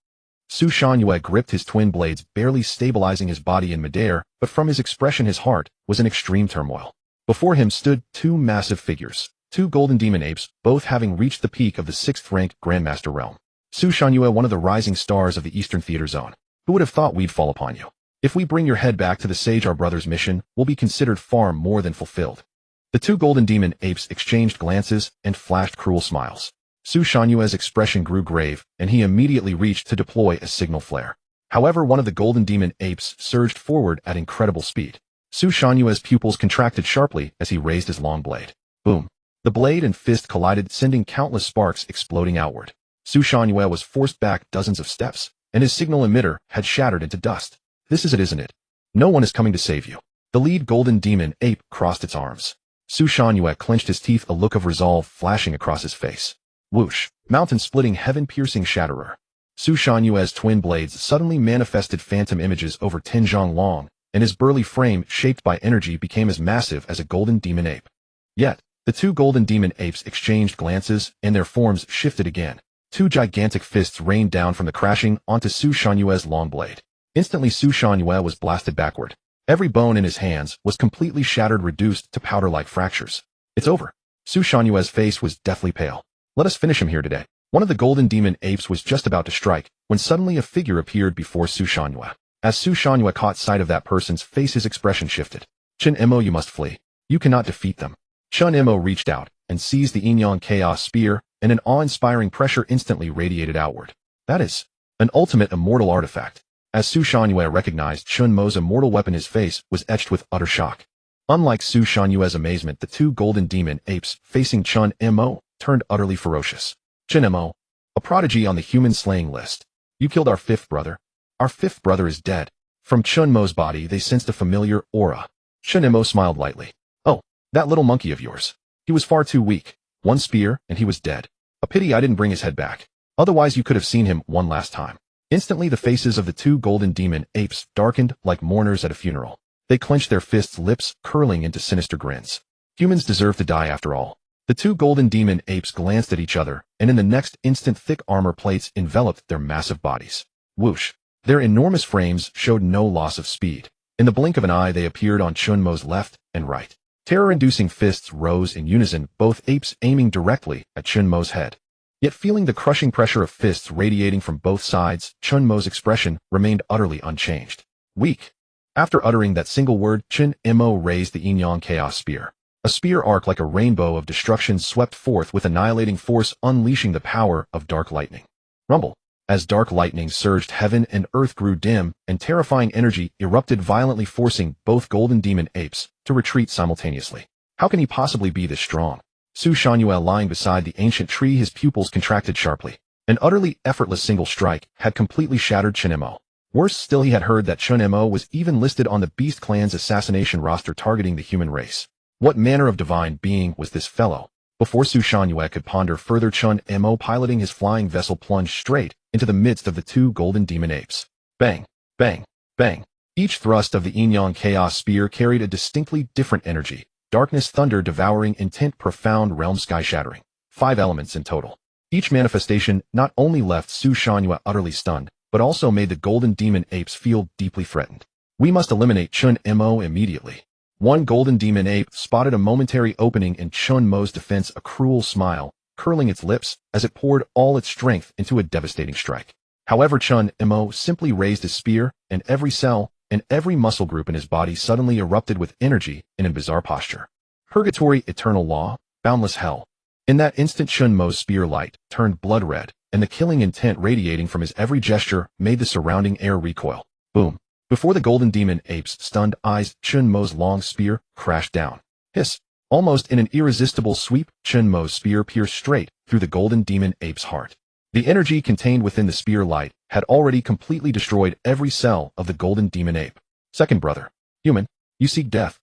Su Shangyue gripped his twin blades, barely stabilizing his body in midair, but from his expression his heart was in extreme turmoil. Before him stood two massive figures, two golden demon apes, both having reached the peak of the 6th-ranked Grandmaster realm. Su Shangyue, one of the rising stars of the Eastern Theater Zone. Who would have thought we'd fall upon you? If we bring your head back to the sage, our brother's mission will be considered far more than fulfilled. The two golden demon apes exchanged glances and flashed cruel smiles. Su Shanyue's expression grew grave, and he immediately reached to deploy a signal flare. However, one of the golden demon apes surged forward at incredible speed. Su Shanyue's pupils contracted sharply as he raised his long blade. Boom! The blade and fist collided, sending countless sparks exploding outward. Su Shanyue was forced back dozens of steps, and his signal emitter had shattered into dust. This is it, isn't it? No one is coming to save you. The lead golden demon ape crossed its arms. Su Shanyue clenched his teeth, a look of resolve flashing across his face. Whoosh! Mountain-splitting, heaven-piercing shatterer. Su Shanyue's twin blades suddenly manifested phantom images over Tianzhong long, and his burly frame, shaped by energy, became as massive as a golden demon ape. Yet, the two golden demon apes exchanged glances, and their forms shifted again. Two gigantic fists rained down from the crashing onto Su Shanyue's long blade. Instantly, Su Shanyue was blasted backward. Every bone in his hands was completely shattered, reduced to powder-like fractures. It's over. Su Shanyue's face was deathly pale. Let us finish him here today. One of the golden demon apes was just about to strike, when suddenly a figure appeared before Su Shanyue. As Su Shanyue caught sight of that person's face, his expression shifted. Chen Mo, you must flee. You cannot defeat them. Chen Mo reached out and seized the Jiangnan Chaos Spear, and an awe-inspiring pressure instantly radiated outward. That is an ultimate immortal artifact. As Su Shanyue recognized Chen Mo's immortal weapon, his face was etched with utter shock. Unlike Su Shanyue's amazement, the two golden demon apes facing Chen Mo turned utterly ferocious. Chen Mo, a prodigy on the human-slaying list. You killed our fifth brother. Our fifth brother is dead. From Chen Mo's body they sensed a familiar aura. Chen Mo smiled lightly. Oh, that little monkey of yours. He was far too weak. One spear, and he was dead. A pity I didn't bring his head back. Otherwise you could have seen him one last time. Instantly the faces of the two golden demon apes darkened like mourners at a funeral. They clenched their fists, lips curling into sinister grins. Humans deserve to die after all. The two golden demon apes glanced at each other, and in the next instant thick armor plates enveloped their massive bodies. Whoosh! Their enormous frames showed no loss of speed. In the blink of an eye they appeared on Chen Mo's left and right. Terror-inducing fists rose in unison, both apes aiming directly at Chen Mo's head. Yet feeling the crushing pressure of fists radiating from both sides, Chen Mo's expression remained utterly unchanged. Weak. After uttering that single word, Chen Mo raised the Jiangnan Chaos Spear. A spear arc like a rainbow of destruction swept forth with annihilating force, unleashing the power of dark lightning. Rumble. As dark lightning surged, heaven and earth grew dim, and terrifying energy erupted violently, forcing both golden demon apes to retreat simultaneously. How can he possibly be this strong? Su Shanyue lying beside the ancient tree, his pupils contracted sharply. An utterly effortless single strike had completely shattered Chen Mo. Worse still, he had heard that Chen Mo was even listed on the Beast Clan's assassination roster targeting the human race. What manner of divine being was this fellow? Before Su Shanyue could ponder further, Chen Mo piloting his flying vessel plunged straight into the midst of the two golden demon apes. Bang! Bang! Bang! Each thrust of the Jiangnan Chaos Spear carried a distinctly different energy. Darkness, thunder, devouring intent, profound realm, sky-shattering. 5 elements in total. Each manifestation not only left Su Shanyue utterly stunned, but also made the golden demon apes feel deeply threatened. We must eliminate Chen Mo immediately. One golden demon ape spotted a momentary opening in Chen Mo's defense, a cruel smile curling its lips as it poured all its strength into a devastating strike. However, Chen Mo simply raised his spear, and every cell and every muscle group in his body suddenly erupted with energy in a bizarre posture. Purgatory, eternal law, boundless hell. In that instant, Chen Mo's spear light turned blood red, and the killing intent radiating from his every gesture made the surrounding air recoil. Boom! Before the golden demon ape's stunned eyes, Chen Mo's long spear crashed down. Hiss! Almost in an irresistible sweep, Chen Mo's spear pierced straight through the golden demon ape's heart. The energy contained within the spear light had already completely destroyed every cell of the golden demon ape. Second brother. Human, you seek death.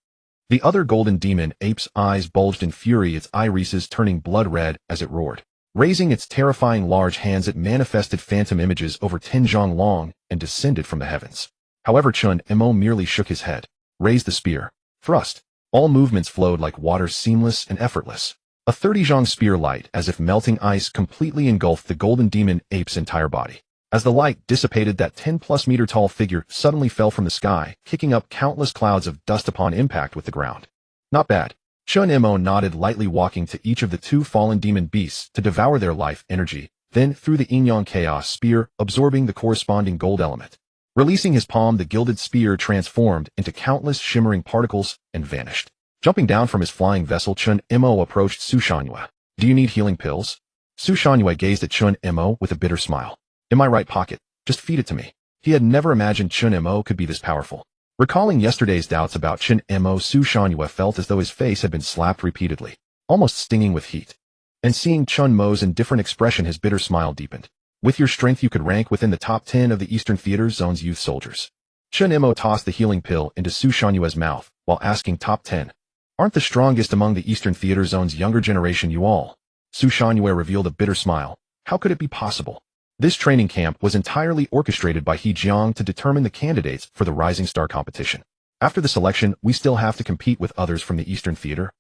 The other golden demon ape's eyes bulged in fury, its irises turning blood red as it roared. Raising its terrifying large hands, it manifested phantom images over Tianzhong long and descended from the heavens. However, Chen Mo merely shook his head, raised the spear, thrust. All movements flowed like water, seamless and effortless. A 30-zhong spear light, as if melting ice, completely engulfed the golden demon ape's entire body. As the light dissipated, that 10-plus-meter-tall figure suddenly fell from the sky, kicking up countless clouds of dust upon impact with the ground. Not bad. Chen Mo nodded lightly, walking to each of the two fallen demon beasts to devour their life energy, then threw the Yin-Yang Chaos Spear, absorbing the corresponding gold element. Releasing his palm, the gilded spear transformed into countless shimmering particles and vanished. Jumping down from his flying vessel, Chen Mo approached Su Shangyue. Do you need healing pills? Su Shangyue gazed at Chen Mo with a bitter smile. In my right pocket. Just feed it to me. He had never imagined Chen Mo could be this powerful. Recalling yesterday's doubts about Chen Mo, Su Shangyue felt as though his face had been slapped repeatedly, almost stinging with heat. And seeing Chen Mo's indifferent expression, his bitter smile deepened. With your strength, you could rank within the top 10 of the Eastern Theater Zone's youth soldiers. Chen Mo tossed the healing pill into Su Shanyue's mouth, while asking, top 10. Aren't the strongest among the Eastern Theater Zone's younger generation you all? Su Shanyue revealed a bitter smile. How could it be possible? This training camp was entirely orchestrated by He Jiang to determine the candidates for the Rising Star competition. After the selection, we still have to compete with others from the Eastern Theater?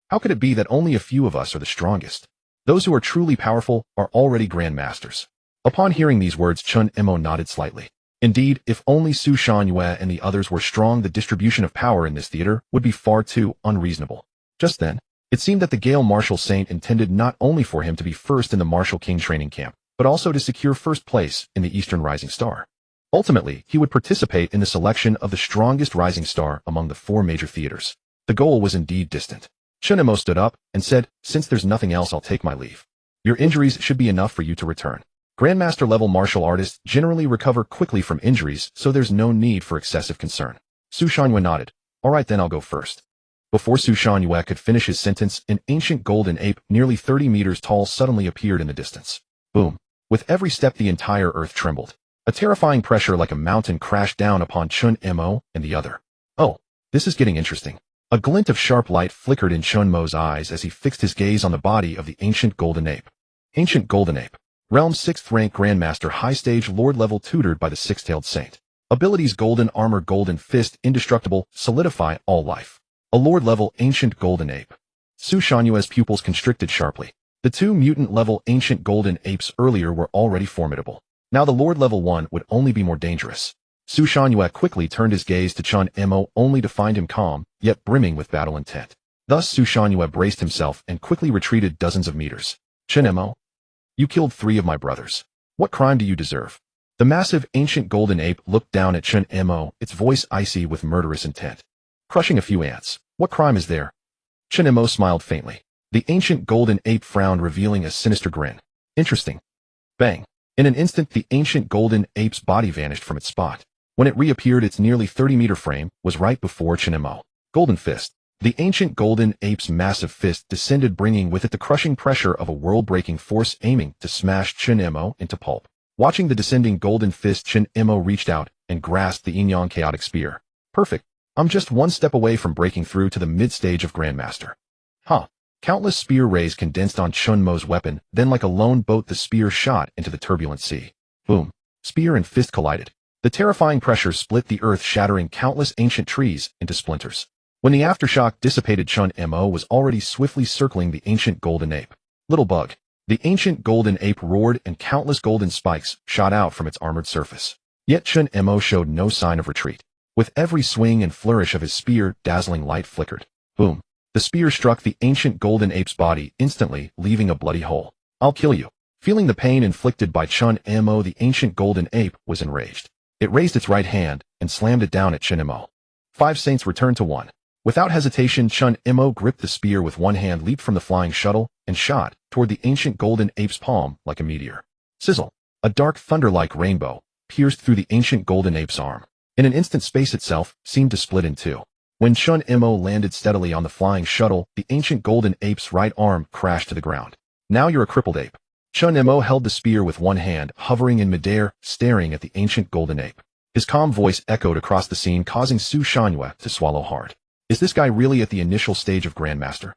How could it be that only a few of us are the strongest? Those who are truly powerful are already grandmasters. Upon hearing these words, Chen Mo nodded slightly. Indeed, if only Su Shanyue and the others were strong, the distribution of power in this theater would be far too unreasonable. Just then, it seemed that the Gale Martial Saint intended not only for him to be first in the Martial King training camp, but also to secure first place in the Eastern Rising Star. Ultimately, he would participate in the selection of the strongest rising star among the 4 major theaters. The goal was indeed distant. Chen Mo stood up and said, since there's nothing else, I'll take my leave. Your injuries should be enough for you to return. Grandmaster-level martial artists generally recover quickly from injuries, so there's no need for excessive concern. Su Shanyue nodded. All right, then I'll go first. Before Su Shanyue could finish his sentence, an ancient golden ape, nearly 30 meters tall, suddenly appeared in the distance. Boom. With every step, the entire earth trembled. A terrifying pressure like a mountain crashed down upon Chen Mo and the other. Oh, this is getting interesting. A glint of sharp light flickered in Chen Mo's eyes as he fixed his gaze on the body of the ancient golden ape. Ancient golden ape. Realm 6th rank Grandmaster, high stage Lord level, tutored by the Six-Tailed Saint. Abilities: Golden Armor, Golden Fist, Indestructible, Solidify, All Life. A Lord level Ancient Golden Ape. Su Shanyue's pupils constricted sharply. The 2 mutant level Ancient Golden Apes earlier were already formidable. Now the Lord level 1 would only be more dangerous. Su Shanyue quickly turned his gaze to Chen Mo, only to find him calm, yet brimming with battle intent. Thus Su Shanyue braced himself and quickly retreated dozens of meters. Chen Mo, you killed 3 of my brothers. What crime do you deserve? The massive ancient golden ape looked down at Chen Mo, its voice icy with murderous intent. Crushing a few ants. What crime is there? Chen Mo smiled faintly. The ancient golden ape frowned, revealing a sinister grin. Interesting. Bang. In an instant, the ancient golden ape's body vanished from its spot. When it reappeared, its nearly 30-meter frame was right before Chen Mo. Golden Fist. The ancient golden ape's massive fist descended, bringing with it the crushing pressure of a world-breaking force, aiming to smash Chen Mo into pulp. Watching the descending golden fist, Chen Mo reached out and grasped the Yin-Yang Chaotic Spear. Perfect. I'm just one step away from breaking through to the mid-stage of Grandmaster. Huh. Countless spear rays condensed on Chen Mo's weapon, then like a lone boat the spear shot into the turbulent sea. Boom. Spear and fist collided. The terrifying pressure split the earth, shattering countless ancient trees into splinters. When the aftershock dissipated, Chen Mo was already swiftly circling the ancient golden ape. Little bug. The ancient golden ape roared, and countless golden spikes shot out from its armored surface. Yet Chen Mo showed no sign of retreat. With every swing and flourish of his spear, dazzling light flickered. Boom. The spear struck the ancient golden ape's body, instantly leaving a bloody hole. I'll kill you. Feeling the pain inflicted by Chen Mo, the ancient golden ape was enraged. It raised its right hand and slammed it down at Chen Mo. 5 saints returned to 1. Without hesitation, Chen Mo gripped the spear with one hand, leaped from the flying shuttle, and shot toward the ancient golden ape's palm like a meteor. Sizzle. A dark thunder-like rainbow pierced through the ancient golden ape's arm. In an instant, space itself seemed to split in 2. When Chen Mo landed steadily on the flying shuttle, the ancient golden ape's right arm crashed to the ground. Now you're a crippled ape. Chen Mo held the spear with one hand, hovering in midair, staring at the ancient golden ape. His calm voice echoed across the scene, causing Su Shanyue to swallow hard. Is this guy really at the initial stage of Grandmaster?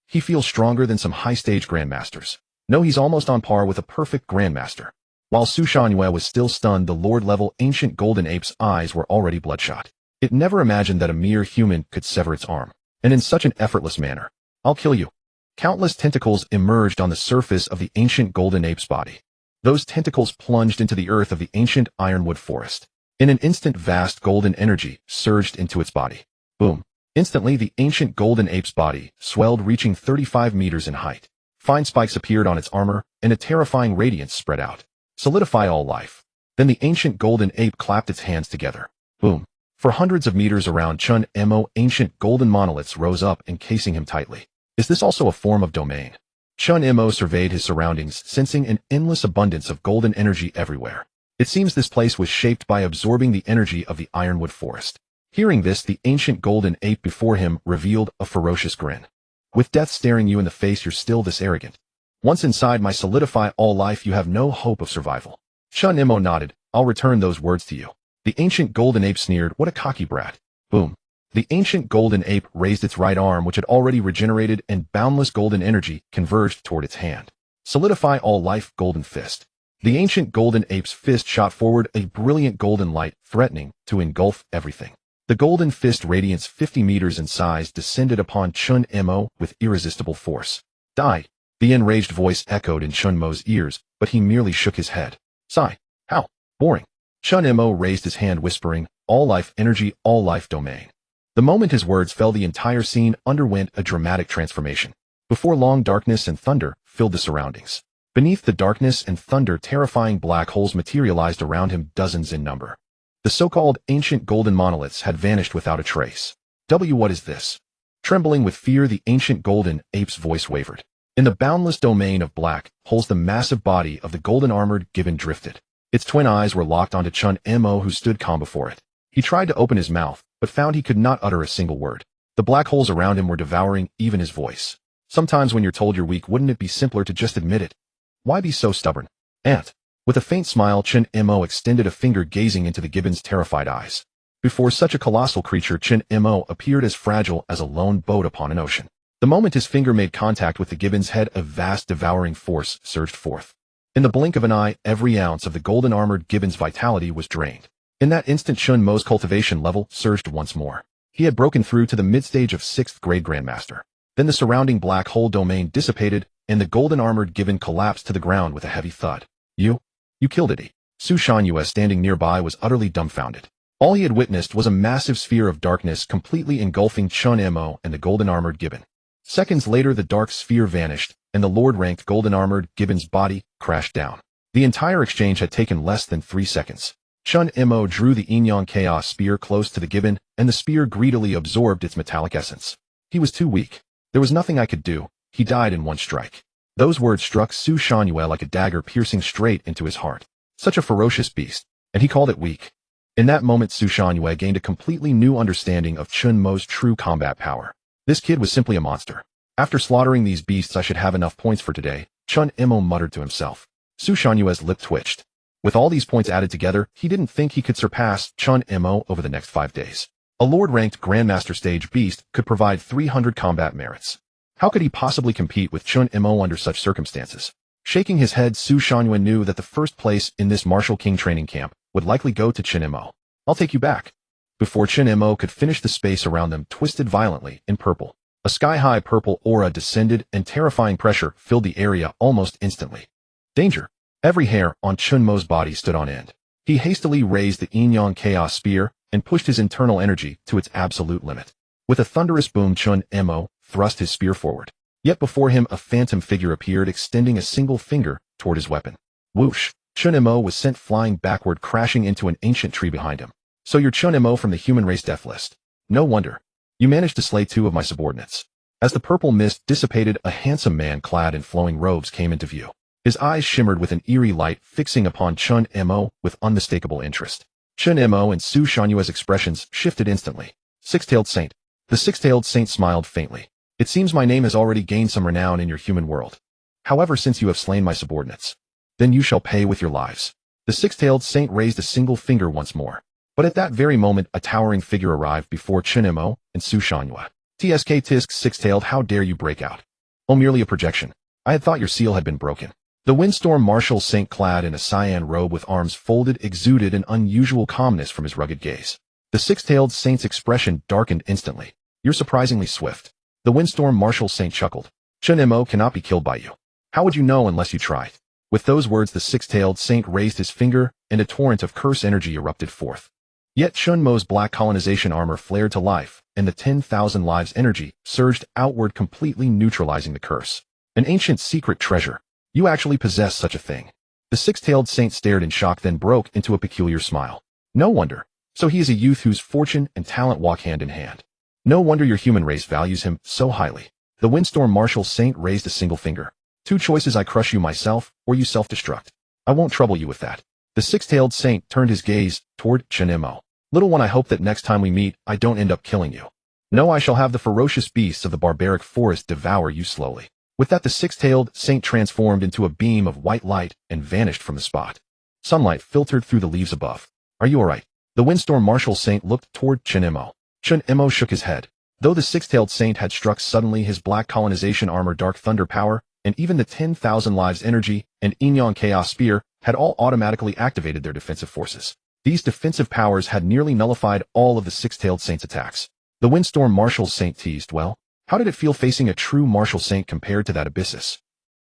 He feels stronger than some high-stage Grandmasters. No, he's almost on par with a perfect Grandmaster. While Su Shanyue was still stunned, the Lord-level ancient golden ape's eyes were already bloodshot. It never imagined that a mere human could sever its arm, and in such an effortless manner. I'll kill you. Countless tentacles emerged on the surface of the ancient golden ape's body. Those tentacles plunged into the earth of the ancient ironwood forest. In an instant, vast golden energy surged into its body. Boom. Instantly, the ancient golden ape's body swelled, reaching 35 meters in height. Fine spikes appeared on its armor, and a terrifying radiance spread out. Solidify all life. Then the ancient golden ape clapped its hands together. Boom. For hundreds of meters around Chen Mo, ancient golden monoliths rose up, encasing him tightly. Is this also a form of domain? Chen Mo surveyed his surroundings, sensing an endless abundance of golden energy everywhere. It seems this place was shaped by absorbing the energy of the ironwood forest. Hearing this, the ancient golden ape before him revealed a ferocious grin. With death staring you in the face, you're still this arrogant. Once inside my solidify all life, you have no hope of survival. Chen Mo nodded. I'll return those words to you. The ancient golden ape sneered. What a cocky brat. Boom. The ancient golden ape raised its right arm, which had already regenerated, and boundless golden energy converged toward its hand. Solidify all life, golden fist. The ancient golden ape's fist shot forward, a brilliant golden light, threatening to engulf everything. The golden fist, radiance 50 meters in size, descended upon Chen Mo with irresistible force. Die! The enraged voice echoed in Chen Mo's ears, but he merely shook his head. Sigh. How boring. Chen Mo raised his hand, whispering, all life energy, all life domain. The moment his words fell, the entire scene underwent a dramatic transformation. Before long, darkness and thunder filled the surroundings. Beneath the darkness and thunder, terrifying black holes materialized around him, dozens in number. The so-called ancient golden monoliths had vanished without a trace. What is this? Trembling with fear, the ancient golden ape's voice wavered. In the boundless domain of black holes, the massive body of the golden armored gibbon drifted. Its twin eyes were locked onto Chen Mo, who stood calm before it. He tried to open his mouth, but found he could not utter a single word. The black holes around him were devouring even his voice. Sometimes when you're told you're weak, wouldn't it be simpler to just admit it? Why be so stubborn? Ant. With a faint smile, Chen Mo extended a finger, gazing into the gibbon's terrified eyes. Before such a colossal creature, Chen Mo appeared as fragile as a lone boat upon an ocean. The moment his finger made contact with the gibbon's head, a vast devouring force surged forth. In the blink of an eye, every ounce of the golden armored gibbon's vitality was drained. In that instant, Chen Mo's cultivation level surged once more. He had broken through to the mid-stage of 6th grade Grandmaster. Then the surrounding black hole domain dissipated, and the golden armored gibbon collapsed to the ground with a heavy thud. You killed it. Su Shangyue, standing nearby, was utterly dumbfounded. All he had witnessed was a massive sphere of darkness completely engulfing Chen Mo and the golden armored gibbon. Seconds later, the dark sphere vanished, and the Lord-ranked golden armored gibbon's body crashed down. The entire exchange had taken less than 3 seconds. Chen Mo drew the Jiangnan chaos spear close to the gibbon, and the spear greedily absorbed its metallic essence. He was too weak. There was nothing I could do. He died in one strike. Those words struck Su Shangyue like a dagger, piercing straight into his heart. Such a ferocious beast, and he called it weak. In that moment, Su Shangyue gained a completely new understanding of Chen Mo's true combat power. This kid was simply a monster. After slaughtering these beasts, I should have enough points for today, Chen Mo muttered to himself. Su Shangyue's lip twitched. With all these points added together, he didn't think he could surpass Chen Mo over the next 5 days. A Lord-ranked Grandmaster stage beast could provide 300 combat merits. How could he possibly compete with Chen Mo under such circumstances? Shaking his head, Su Shangyue knew that the first place in this martial king training camp would likely go to Chen Mo. I'll take you back. Before Chen Mo could finish, the space around them twisted violently in purple. A sky-high purple aura descended, and terrifying pressure filled the area almost instantly. Danger! Every hair on Chen Mo's body stood on end. He hastily raised the Jiangnan chaos spear and pushed his internal energy to its absolute limit. With a thunderous boom, Chen Mo thrust his spear forward. Yet before him, a phantom figure appeared, extending a single finger toward his weapon. Whoosh! Chen Mo was sent flying backward, crashing into an ancient tree behind him. So you're Chen Mo from the human race death list. No wonder. You managed to slay 2 of my subordinates. As the purple mist dissipated, a handsome man clad in flowing robes came into view. His eyes shimmered with an eerie light, fixing upon Chen Mo with unmistakable interest. Chen Mo and Su Shangyue's expressions shifted instantly. Six-tailed saint. The six-tailed saint smiled faintly. It seems my name has already gained some renown in your human world. However, since you have slain my subordinates, then you shall pay with your lives. The six-tailed saint raised a single finger once more. But at that very moment, a towering figure arrived before Chen Mo and Su Shangyue. Tsk tisk, six-tailed, how dare you break out? Oh, merely a projection. I had thought your seal had been broken. The windstorm martial saint, clad in a cyan robe with arms folded, exuded an unusual calmness from his rugged gaze. The six-tailed saint's expression darkened instantly. You're surprisingly swift. The windstorm martial saint chuckled. Chen Mo cannot be killed by you. How would you know unless you tried? With those words, the six-tailed saint raised his finger, and a torrent of curse energy erupted forth. Yet Chen Mo's black colonization armor flared to life, and the 10,000 lives energy surged outward, completely neutralizing the curse. An ancient secret treasure. You actually possess such a thing. The six-tailed saint stared in shock, then broke into a peculiar smile. No wonder. So he is a youth whose fortune and talent walk hand in hand. No wonder your human race values him so highly. The windstorm martial saint raised a single finger. Two choices: I crush you myself, or you self-destruct. I won't trouble you with that. The six-tailed saint turned his gaze toward Chen Mo. Little one, I hope that next time we meet, I don't end up killing you. No, I shall have the ferocious beasts of the barbaric forest devour you slowly. With that, the six-tailed saint transformed into a beam of white light and vanished from the spot. Sunlight filtered through the leaves above. Are you alright? The windstorm martial saint looked toward Chen Mo. Chen Mo shook his head. Though the six-tailed saint had struck suddenly, his black colonization armor, dark thunder power, and even the 10,000 lives energy and Inyan chaos spear had all automatically activated their defensive forces. These defensive powers had nearly nullified all of the six-tailed saint's attacks. The windstorm martial saint teased, well, how did it feel facing a true martial saint compared to that abyssus?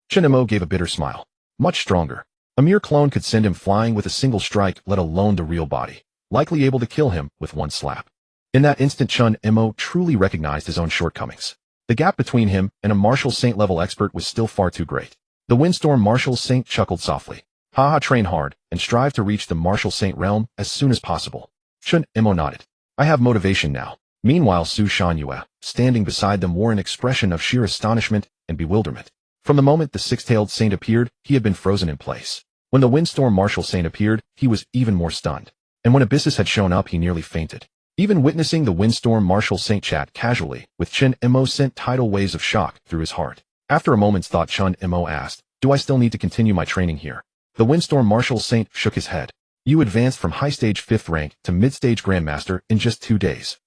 Chen Mo gave a bitter smile. Much stronger. A mere clone could send him flying with a single strike, let alone the real body, likely able to kill him with one slap. In that instant, Chen Mo truly recognized his own shortcomings. The gap between him and a martial saint level expert was still far too great. The windstorm martial saint chuckled softly. Haha, train hard, and strive to reach the martial saint realm as soon as possible. Chen Mo nodded. I have motivation now. Meanwhile, Su Shanyue, standing beside them, wore an expression of sheer astonishment and bewilderment. From the moment the six-tailed saint appeared, he had been frozen in place. When the windstorm martial saint appeared, he was even more stunned. And when Abyssus had shown up, he nearly fainted. Even witnessing the windstorm martial saint chat casually with Chen Mo sent tidal waves of shock through his heart. After a moment's thought, Chen Mo asked, do I still need to continue my training here? The windstorm martial saint shook his head. You advanced from high stage 5th rank to mid-stage grandmaster in just 2 days.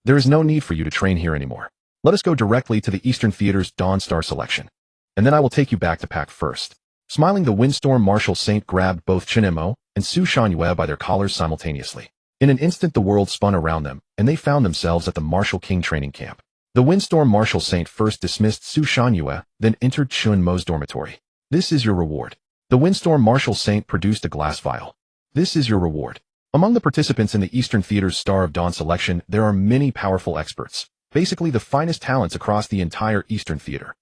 There is no need for you to train here anymore. Let us go directly to the Eastern Theater's Dawn Star selection. And then I will take you back to Pack first. Smiling, the windstorm martial saint grabbed both Chen Mo and Su Shanyue by their collars simultaneously. In an instant, the world spun around them, and they found themselves at the Martial King training camp. The windstorm martial saint first dismissed Su Shanyue, then entered Chen Mo's dormitory. This is your reward. The windstorm martial saint produced a glass vial. This is your reward. Among the participants in the Eastern Theater's Star of Dawn selection, there are many powerful experts, basically the finest talents across the entire Eastern Theater.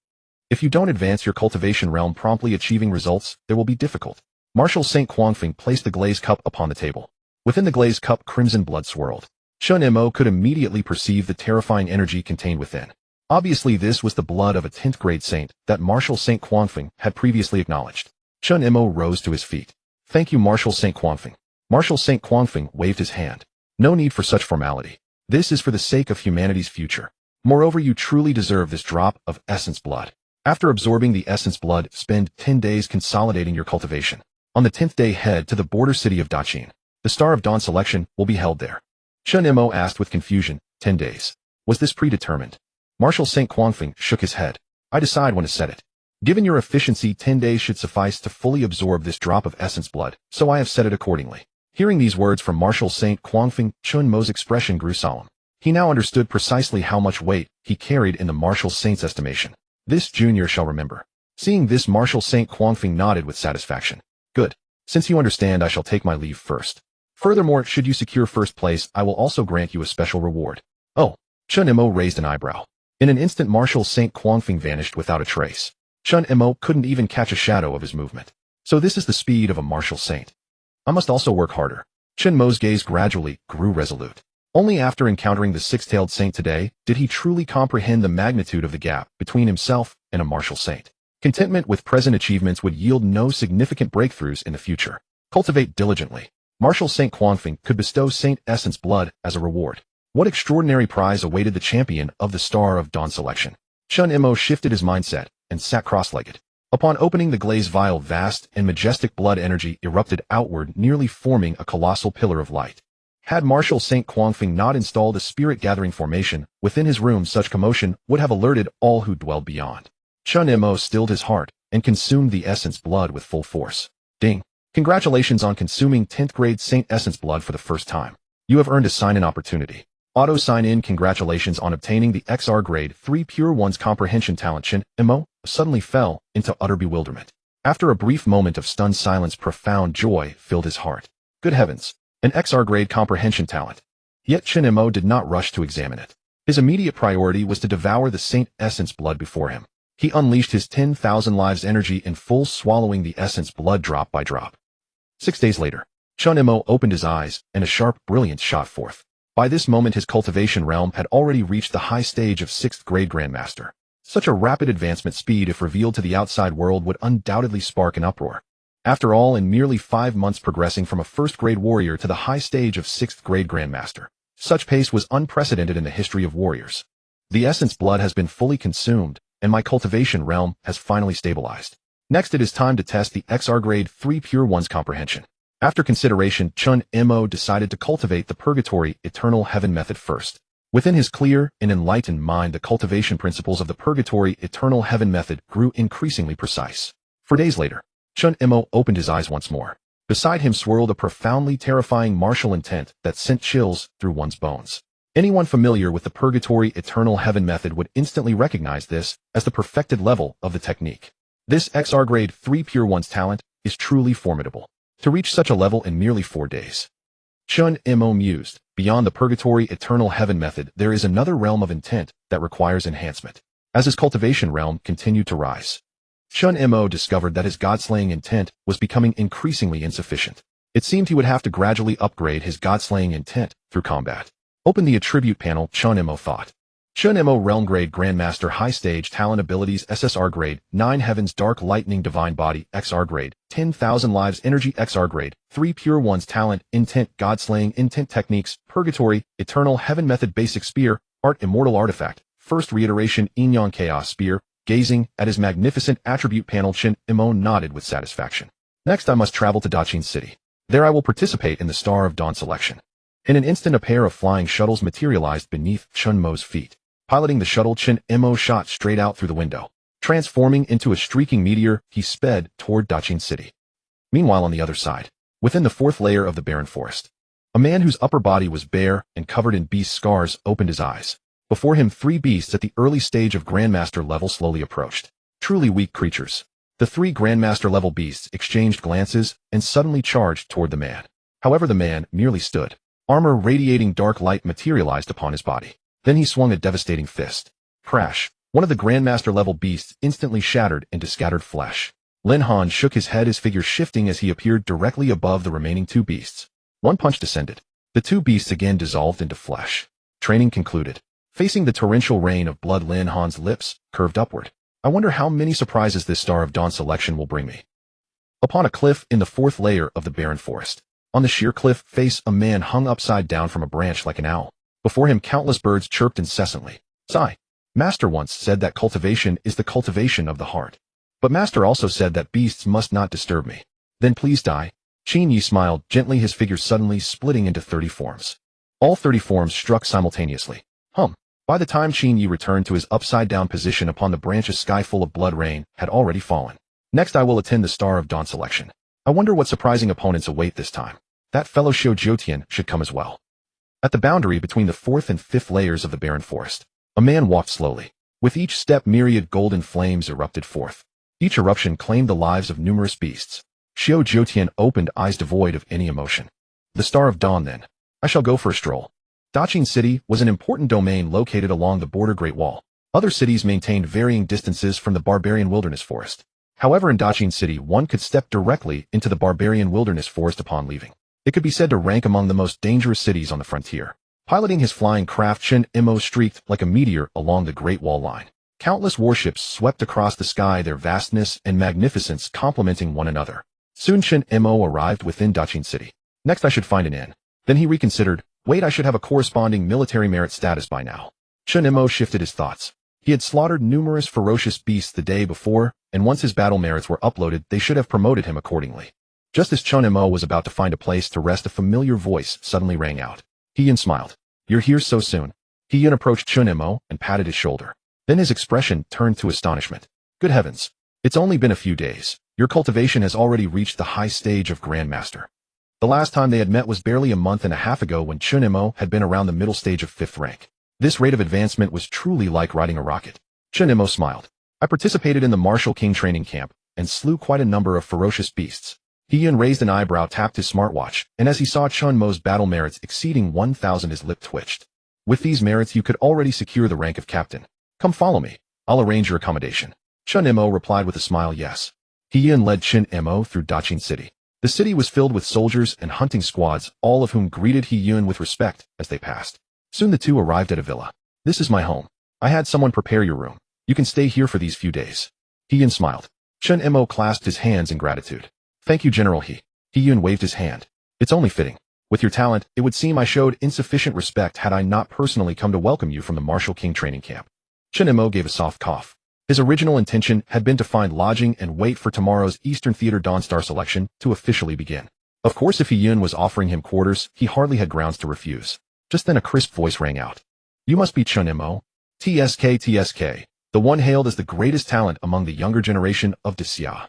If you don't advance your cultivation realm promptly, achieving results there will be difficult. Martial Saint Quangfing placed the glazed cup upon the table. Within the glazed cup, crimson blood swirled. Chen Mo could immediately perceive the terrifying energy contained within. Obviously, this was the blood of a 10th grade saint that Martial Saint Quangfing had previously acknowledged. Chen Mo rose to his feet. Thank you, Martial Saint Quangfing. Martial Saint Quangfing waved his hand. No need for such formality. This is for the sake of humanity's future. Moreover, you truly deserve this drop of essence blood. After absorbing the essence blood, spend 10 days consolidating your cultivation. On the 10th day, head to the border city of Daqin. The Star of Dawn selection will be held there. Chen Mo asked with confusion, 10 days. Was this predetermined? Martial Saint Quangfing shook his head. I decide when to set it. Given your efficiency, 10 days should suffice to fully absorb this drop of essence blood, so I have set it accordingly. Hearing these words from Martial Saint Quangfing, Chen Mo's expression grew solemn. He now understood precisely how much weight he carried in the Martial Saint's estimation. This junior shall remember. Seeing this, Martial Saint Quangfing nodded with satisfaction. Good. Since you understand, I shall take my leave first. Furthermore, should you secure first place, I will also grant you a special reward. Oh. Chen Mo raised an eyebrow. In an instant, Martial Saint Quangfing vanished without a trace. Chen Mo couldn't even catch a shadow of his movement. So this is the speed of a martial saint. I must also work harder. Chen Mo's gaze gradually grew resolute. Only after encountering the six-tailed saint today did he truly comprehend the magnitude of the gap between himself and a martial saint. Contentment with present achievements would yield no significant breakthroughs in the future. Cultivate diligently. Martial Saint Quangfing could bestow Saint Essence blood as a reward. What extraordinary prize awaited the champion of the Star of Dawn selection? Chen Mo shifted his mindset and sat cross-legged. Upon opening the glazed vial, vast and majestic blood energy erupted outward, nearly forming a colossal pillar of light. Had Martial Saint Quangfing not installed a spirit-gathering formation within his room, such commotion would have alerted all who dwelled beyond. Chen Mo stilled his heart and consumed the essence blood with full force. Ding! Congratulations on consuming 10th grade Saint Essence blood for the first time. You have earned a sign-in opportunity. Auto sign-in. Congratulations on obtaining the XR grade 3 Pure One's comprehension talent. Chen Mo suddenly fell into utter bewilderment. After a brief moment of stunned silence, profound joy filled his heart. Good heavens! An XR-grade comprehension talent. Yet Chen Mo did not rush to examine it. His immediate priority was to devour the Saint Essence blood before him. He unleashed his 10,000 lives energy in full, swallowing the essence blood drop by drop. 6 days later, Chen Mo opened his eyes, and a sharp brilliance shot forth. By this moment his cultivation realm had already reached the high stage of 6th grade Grandmaster. Such a rapid advancement speed, if revealed to the outside world, would undoubtedly spark an uproar. After all, in merely 5 months progressing from a 1st grade warrior to the high stage of 6th grade Grandmaster, such pace was unprecedented in the history of warriors. The essence blood has been fully consumed, and my cultivation realm has finally stabilized. Next it is time to test the XR grade 3 Pure One's comprehension. After consideration, Chen Mo decided to cultivate the Purgatory Eternal Heaven method first. Within his clear and enlightened mind, the cultivation principles of the Purgatory Eternal Heaven method grew increasingly precise. 4 days later, Chen Mo opened his eyes once more. Beside him swirled a profoundly terrifying martial intent that sent chills through one's bones. Anyone familiar with the Purgatory Eternal Heaven method would instantly recognize this as the perfected level of the technique. This XR grade 3 Pure One's talent is truly formidable. To reach such a level in merely 4 days. Chen Mo mused, beyond the Purgatory Eternal Heaven method, there is another realm of intent that requires enhancement. As his cultivation realm continued to rise, Chen Mo discovered that his god-slaying intent was becoming increasingly insufficient. It seemed he would have to gradually upgrade his god-slaying intent through combat. Open the attribute panel, Chen Mo thought. Chen Mo Realm Grade Grandmaster High Stage Talent Abilities SSR Grade 9 Heavens Dark Lightning Divine Body XR Grade 10,000 Lives Energy XR Grade 3 Pure One's Talent Intent God-Slaying Intent Techniques Purgatory Eternal Heaven Method Basic Spear Art Immortal Artifact First Reiteration Inyan Chaos Spear. Gazing at his magnificent attribute panel, Chen Mo nodded with satisfaction. Next I must travel to Daqin City. There I will participate in the Star of Dawn selection. In an instant a pair of flying shuttles materialized beneath Chen Mo's feet. Piloting the shuttle, Chen Mo shot straight out through the window. Transforming into a streaking meteor, he sped toward Daqin City. Meanwhile on the other side, within the 4th layer of the barren forest, a man whose upper body was bare and covered in beast scars opened his eyes. Before him 3 beasts at the early stage of Grandmaster level slowly approached. Truly weak creatures. The 3 Grandmaster level beasts exchanged glances and suddenly charged toward the man. However, the man merely stood. Armor radiating dark light materialized upon his body. Then he swung a devastating fist. Crash! One of the Grandmaster level beasts instantly shattered into scattered flesh. Lin Han shook his head, his figure shifting as he appeared directly above the remaining 2 beasts. One punch descended. The 2 beasts again dissolved into flesh. Training concluded. Facing the torrential rain of blood, Lin Han's lips curved upward. I wonder how many surprises this Star of Dawn selection will bring me. Upon a cliff in the 4th layer of the barren forest, on the sheer cliff face, a man hung upside down from a branch like an owl. Before him countless birds chirped incessantly. Sigh. Master once said that cultivation is the cultivation of the heart. But Master also said that beasts must not disturb me. Then please die. Qin Yi smiled gently, his figure suddenly splitting into 30 forms. All 30 forms struck simultaneously. By the time Qin Yi returned to his upside-down position upon the branch, a sky full of blood rain had already fallen. Next I will attend the Star of Dawn selection. I wonder what surprising opponents await this time. That fellow Xiao Jiutian should come as well. At the boundary between the 4th and 5th layers of the barren forest, a man walked slowly. With each step myriad golden flames erupted forth. Each eruption claimed the lives of numerous beasts. Xiao Jiutian opened eyes devoid of any emotion. The Star of Dawn then. I shall go for a stroll. Daqin City was an important domain located along the border Great Wall. Other cities maintained varying distances from the barbarian wilderness forest. However, in Daqin City one could step directly into the barbarian wilderness forest upon leaving. It could be said to rank among the most dangerous cities on the frontier. Piloting his flying craft, Chen Mo streaked like a meteor along the Great Wall line. Countless warships swept across the sky, their vastness and magnificence complementing one another. Soon Chen Mo arrived within Daqin City. Next I should find an inn. Then he reconsidered. Wait, I should have a corresponding military merit status by now. Chen Mo shifted his thoughts. He had slaughtered numerous ferocious beasts the day before, and once his battle merits were uploaded, they should have promoted him accordingly. Just as Chen Mo was about to find a place to rest, a familiar voice suddenly rang out. He Yin smiled. You're here so soon. He Yin approached Chen Mo and patted his shoulder. Then his expression turned to astonishment. Good heavens. It's only been a few days. Your cultivation has already reached the high stage of Grandmaster. The last time they had met was barely a month and a half ago, when Chen Mo had been around the middle stage of 5th rank. This rate of advancement was truly like riding a rocket. Chen Mo smiled. I participated in the Martial King training camp, and slew quite a number of ferocious beasts. He Yun raised an eyebrow, tapped his smartwatch, and as he saw Chen Mo's battle merits exceeding 1,000, his lip twitched. With these merits you could already secure the rank of captain. Come follow me. I'll arrange your accommodation. Chen Mo replied with a smile, yes. He Yun led Chen Mo through Daqing City. The city was filled with soldiers and hunting squads, all of whom greeted He Yun with respect as they passed. Soon the two arrived at a villa. This is my home. I had someone prepare your room. You can stay here for these few days. He Yun smiled. Chen Mo clasped his hands in gratitude. Thank you, General He. He Yun waved his hand. It's only fitting. With your talent, it would seem I showed insufficient respect had I not personally come to welcome you from the Martial King training camp. Chen Mo gave a soft cough. His original intention had been to find lodging and wait for tomorrow's Eastern Theater Dawn Star selection to officially begin. Of course, if He Yun was offering him quarters, he hardly had grounds to refuse. Just then a crisp voice rang out. You must be Chen Mo. TSK, the one hailed as the greatest talent among the younger generation of Xia.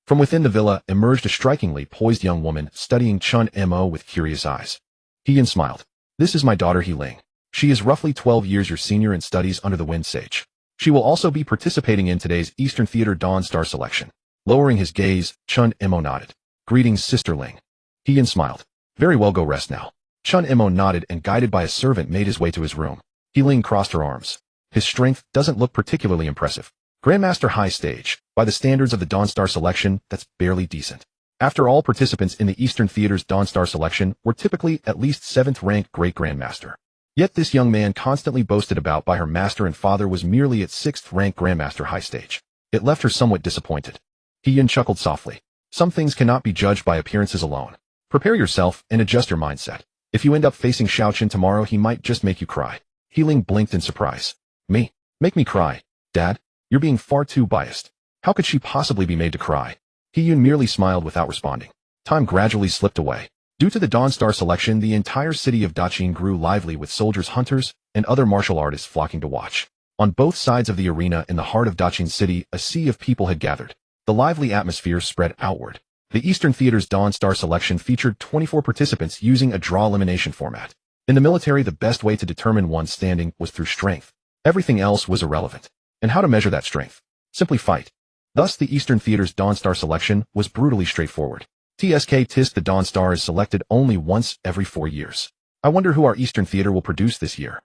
From within the villa emerged a strikingly poised young woman studying Chen Mo with curious eyes. He Yun smiled. This is my daughter He Ling. She is roughly 12 years your senior and studies under the Wind Sage. She will also be participating in today's Eastern Theater Dawn Star selection. Lowering his gaze, Chen Mo nodded. Greetings, Sister Ling. He Yun smiled. Very well, go rest now. Chen Mo nodded and, guided by a servant, made his way to his room. He Ling crossed her arms. His strength doesn't look particularly impressive. Grandmaster High Stage. By the standards of the Dawn Star selection, that's barely decent. After all, participants in the Eastern Theater's Dawn Star selection were typically at least 7th rank Great Grandmaster. Yet this young man, constantly boasted about by her master and father, was merely at 6th rank Grandmaster High Stage. It left her somewhat disappointed. He Yun chuckled softly. Some things cannot be judged by appearances alone. Prepare yourself and adjust your mindset. If you end up facing Xiaoqin tomorrow, he might just make you cry. He Ling blinked in surprise. Me? Make me cry? Dad? You're being far too biased. How could she possibly be made to cry? He Yun merely smiled without responding. Time gradually slipped away. Due to the Dawn Star selection, the entire city of Daqing grew lively, with soldiers, hunters, and other martial artists flocking to watch. On both sides of the arena in the heart of Daqing City, a sea of people had gathered. The lively atmosphere spread outward. The Eastern Theater's Dawn Star selection featured 24 participants using a draw elimination format. In the military, the best way to determine one's standing was through strength. Everything else was irrelevant. And how to measure that strength? Simply fight. Thus, the Eastern Theater's Dawn Star selection was brutally straightforward. TSK the Dawn Star is selected only once every 4 years. I wonder who our Eastern Theater will produce this year.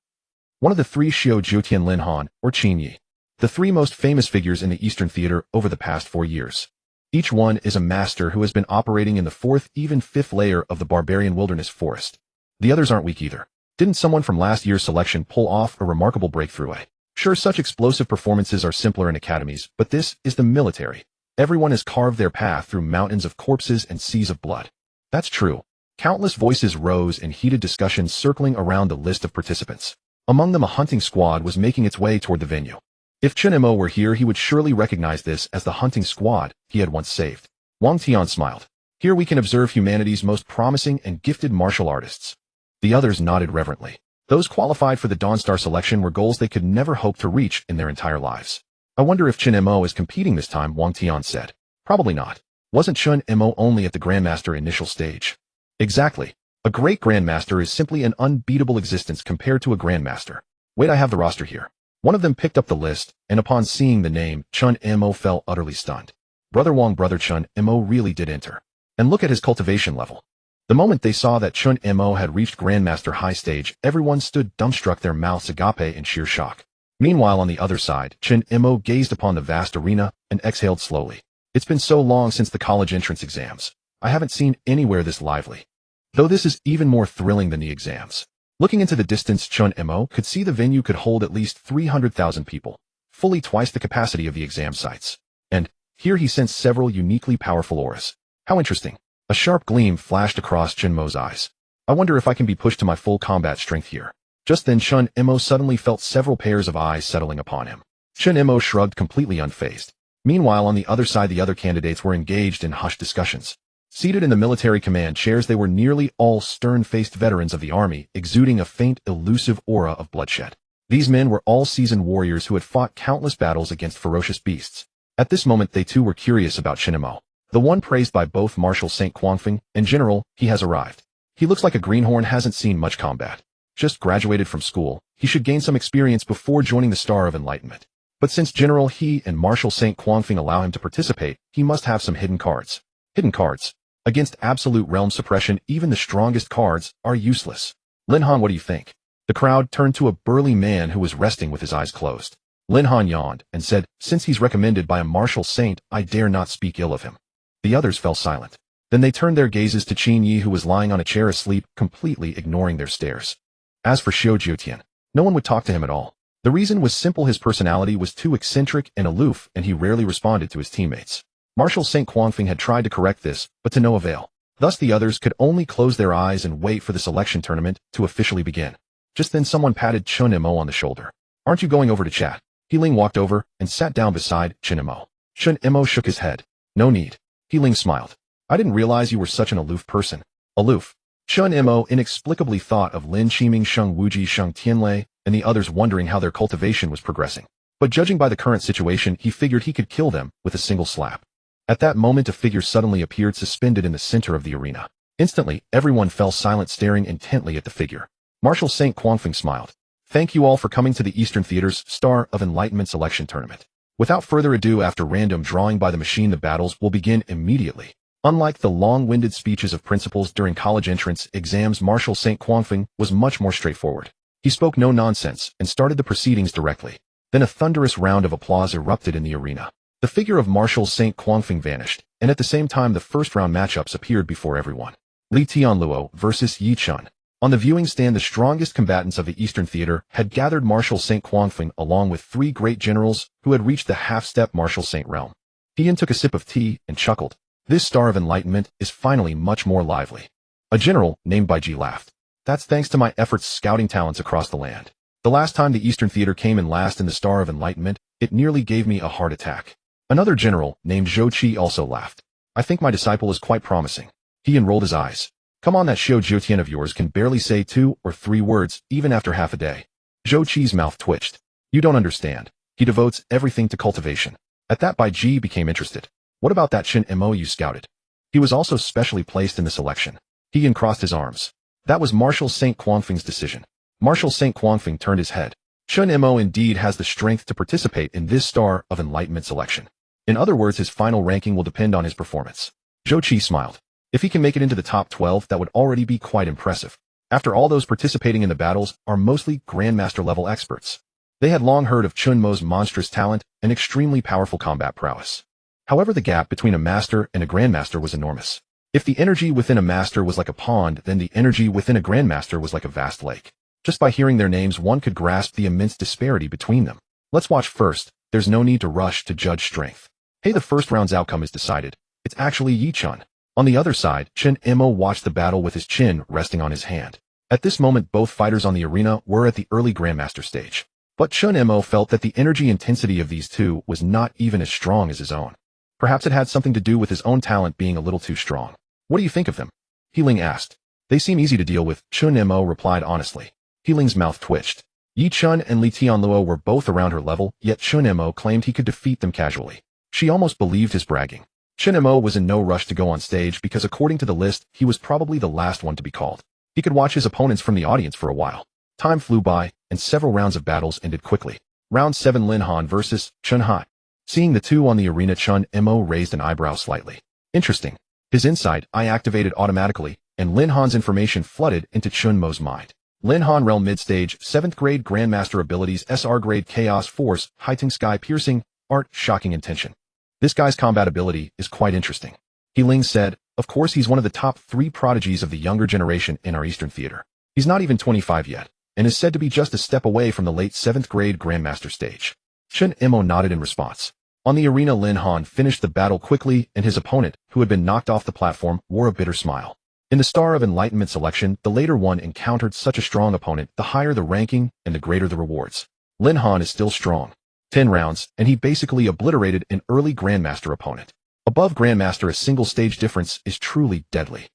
One of the 3 Xiao Jiutian Lin Han, or Qin Yi. The 3 most famous figures in the Eastern Theater over the past 4 years. Each one is a master who has been operating in the 4th, even 5th layer of the barbarian wilderness forest. The others aren't weak either. Didn't someone from last year's selection pull off a remarkable breakthrough? Sure, such explosive performances are simpler in academies, but this is the military. Everyone has carved their path through mountains of corpses and seas of blood. That's true. Countless voices rose in heated discussions circling around the list of participants. Among them, a hunting squad was making its way toward the venue. If Chen Mo were here, he would surely recognize this as the hunting squad he had once saved. Wang Tian smiled. Here we can observe humanity's most promising and gifted martial artists. The others nodded reverently. Those qualified for the Dawn Star selection were goals they could never hope to reach in their entire lives. I wonder if Chen Mo is competing this time, Wang Tian said. Probably not. Wasn't Chen Mo only at the Grandmaster initial stage? Exactly. A great Grandmaster is simply an unbeatable existence compared to a Grandmaster. Wait, I have the roster here. One of them picked up the list, and upon seeing the name, Chen Mo fell utterly stunned. Brother Wang, brother Chen Mo really did enter. And look at his cultivation level. The moment they saw that Chen Mo had reached Grandmaster High Stage, everyone stood dumbstruck, their mouths agape in sheer shock. Meanwhile, on the other side, Chen Mo gazed upon the vast arena and exhaled slowly. It's been so long since the college entrance exams. I haven't seen anywhere this lively. Though this is even more thrilling than the exams. Looking into the distance, Chen Mo could see the venue could hold at least 300,000 people, fully twice the capacity of the exam sites. And here he sensed several uniquely powerful auras. How interesting. A sharp gleam flashed across Chen Mo's eyes. I wonder if I can be pushed to my full combat strength here. Just then Chen Mo suddenly felt several pairs of eyes settling upon him. Chen Mo shrugged, completely unfazed. Meanwhile, on the other side, the other candidates were engaged in hushed discussions. Seated in the military command chairs, they were nearly all stern-faced veterans of the army, exuding a faint, elusive aura of bloodshed. These men were all seasoned warriors who had fought countless battles against ferocious beasts. At this moment, they too were curious about Chen Mo. The one praised by both Marshal St. Quangfeng and General, he has arrived. He looks like a greenhorn, hasn't seen much combat. Just graduated from school. He should gain some experience before joining the Star of Enlightenment. But since General He and Marshal St. Quangfing allow him to participate, he must have some hidden cards. Hidden cards. Against absolute realm suppression, even the strongest cards are useless. Lin Han, what do you think? The crowd turned to a burly man who was resting with his eyes closed. Lin Han yawned and said, since he's recommended by a martial saint, I dare not speak ill of him. The others fell silent. Then they turned their gazes to Qin Yi, who was lying on a chair asleep, completely ignoring their stares. As for Xiao Jiutian, no one would talk to him at all. The reason was simple: his personality was too eccentric and aloof, and he rarely responded to his teammates. Marshal St. Quangfing had tried to correct this, but to no avail. Thus the others could only close their eyes and wait for the selection tournament to officially begin. Just then someone patted Chen Mo on the shoulder. Aren't you going over to chat? He Ling walked over and sat down beside Chen Mo. Chen Mo shook his head. No need. He Ling smiled. I didn't realize you were such an aloof person. Aloof. Chen Mo inexplicably thought of Lin Qiming, Sheng Wuji, Sheng Tianlei, and the others, wondering how their cultivation was progressing. But judging by the current situation, he figured he could kill them with a single slap. At that moment, a figure suddenly appeared suspended in the center of the arena. Instantly, everyone fell silent, staring intently at the figure. Marshal St. Quangfing smiled. Thank you all for coming to the Eastern Theater's Star of Enlightenment selection tournament. Without further ado, after random drawing by the machine, the battles will begin immediately. Unlike the long-winded speeches of principals during college entrance exams, Marshal St. Quangfing was much more straightforward. He spoke no nonsense and started the proceedings directly. Then a thunderous round of applause erupted in the arena. The figure of Marshal St. Quangfing vanished, and at the same time the first round matchups appeared before everyone. Li Tianluo versus Yi Chun. On the viewing stand, the strongest combatants of the Eastern Theater had gathered. Marshal St. Quangfing, along with three great generals who had reached the half-step Marshal Saint realm. Tian took a sip of tea and chuckled. This Star of Enlightenment is finally much more lively. A general named Bai Ji laughed. That's thanks to my efforts scouting talents across the land. The last time the Eastern Theater came in last in the Star of Enlightenment, it nearly gave me a heart attack. Another general named Zhou Qi also laughed. I think my disciple is quite promising. He unrolled his eyes. Come on, that Xiao Jiutian of yours can barely say 2 or 3 words, even after half a day. Zhou Qi's mouth twitched. You don't understand. He devotes everything to cultivation. At that, Bai Ji became interested. What about that Chen Mo you scouted? He was also specially placed in the selection. He uncrossed his arms. That was Marshal St. Quangfing's decision. Marshal St. Quangfing turned his head. Chen Mo indeed has the strength to participate in this Star of Enlightenment selection. In other words, his final ranking will depend on his performance. Zhou Qi smiled. If he can make it into the top 12, that would already be quite impressive. After all, those participating in the battles are mostly Grandmaster level experts. They had long heard of Chen Mo's monstrous talent and extremely powerful combat prowess. However, the gap between a master and a Grandmaster was enormous. If the energy within a master was like a pond, then the energy within a Grandmaster was like a vast lake. Just by hearing their names, one could grasp the immense disparity between them. Let's watch first. There's no need to rush to judge strength. Hey, the first round's outcome is decided. It's actually Yi Chun. On the other side, Chen Mo watched the battle with his chin resting on his hand. At this moment, both fighters on the arena were at the early Grandmaster stage. But Chen Mo felt that the energy intensity of these two was not even as strong as his own. Perhaps it had something to do with his own talent being a little too strong. What do you think of them? He Ling asked. They seem easy to deal with, Chen Mo replied honestly. He Ling's mouth twitched. Yi Chun and Li Tianluo were both around her level, yet Chen Mo claimed he could defeat them casually. She almost believed his bragging. Chen Mo was in no rush to go on stage because according to the list, he was probably the last one to be called. He could watch his opponents from the audience for a while. Time flew by, and several rounds of battles ended quickly. Round 7, Lin Han versus Chen Hai. Seeing the two on the arena, Chen Mo raised an eyebrow slightly. Interesting. His insight eye activated automatically, and Lin Han's information flooded into Chen Mo's mind. Lin Han Realm Mid-Stage, 7th grade Grandmaster abilities, SR grade Chaos Force, Heighting Sky Piercing, Art, Shocking Intention. This guy's combat ability is quite interesting. He Ling said, of course he's one of the top 3 prodigies of the younger generation in our Eastern Theater. He's not even 25 yet, and is said to be just a step away from the late 7th grade Grandmaster stage. Chen Mo nodded in response. On the arena, Lin Han finished the battle quickly, and his opponent, who had been knocked off the platform, wore a bitter smile. In the Star of Enlightenment selection, the later one encountered such a strong opponent, the higher the ranking and the greater the rewards. Lin Han is still strong. 10 rounds, and he basically obliterated an early Grandmaster opponent. Above Grandmaster, a single stage difference is truly deadly.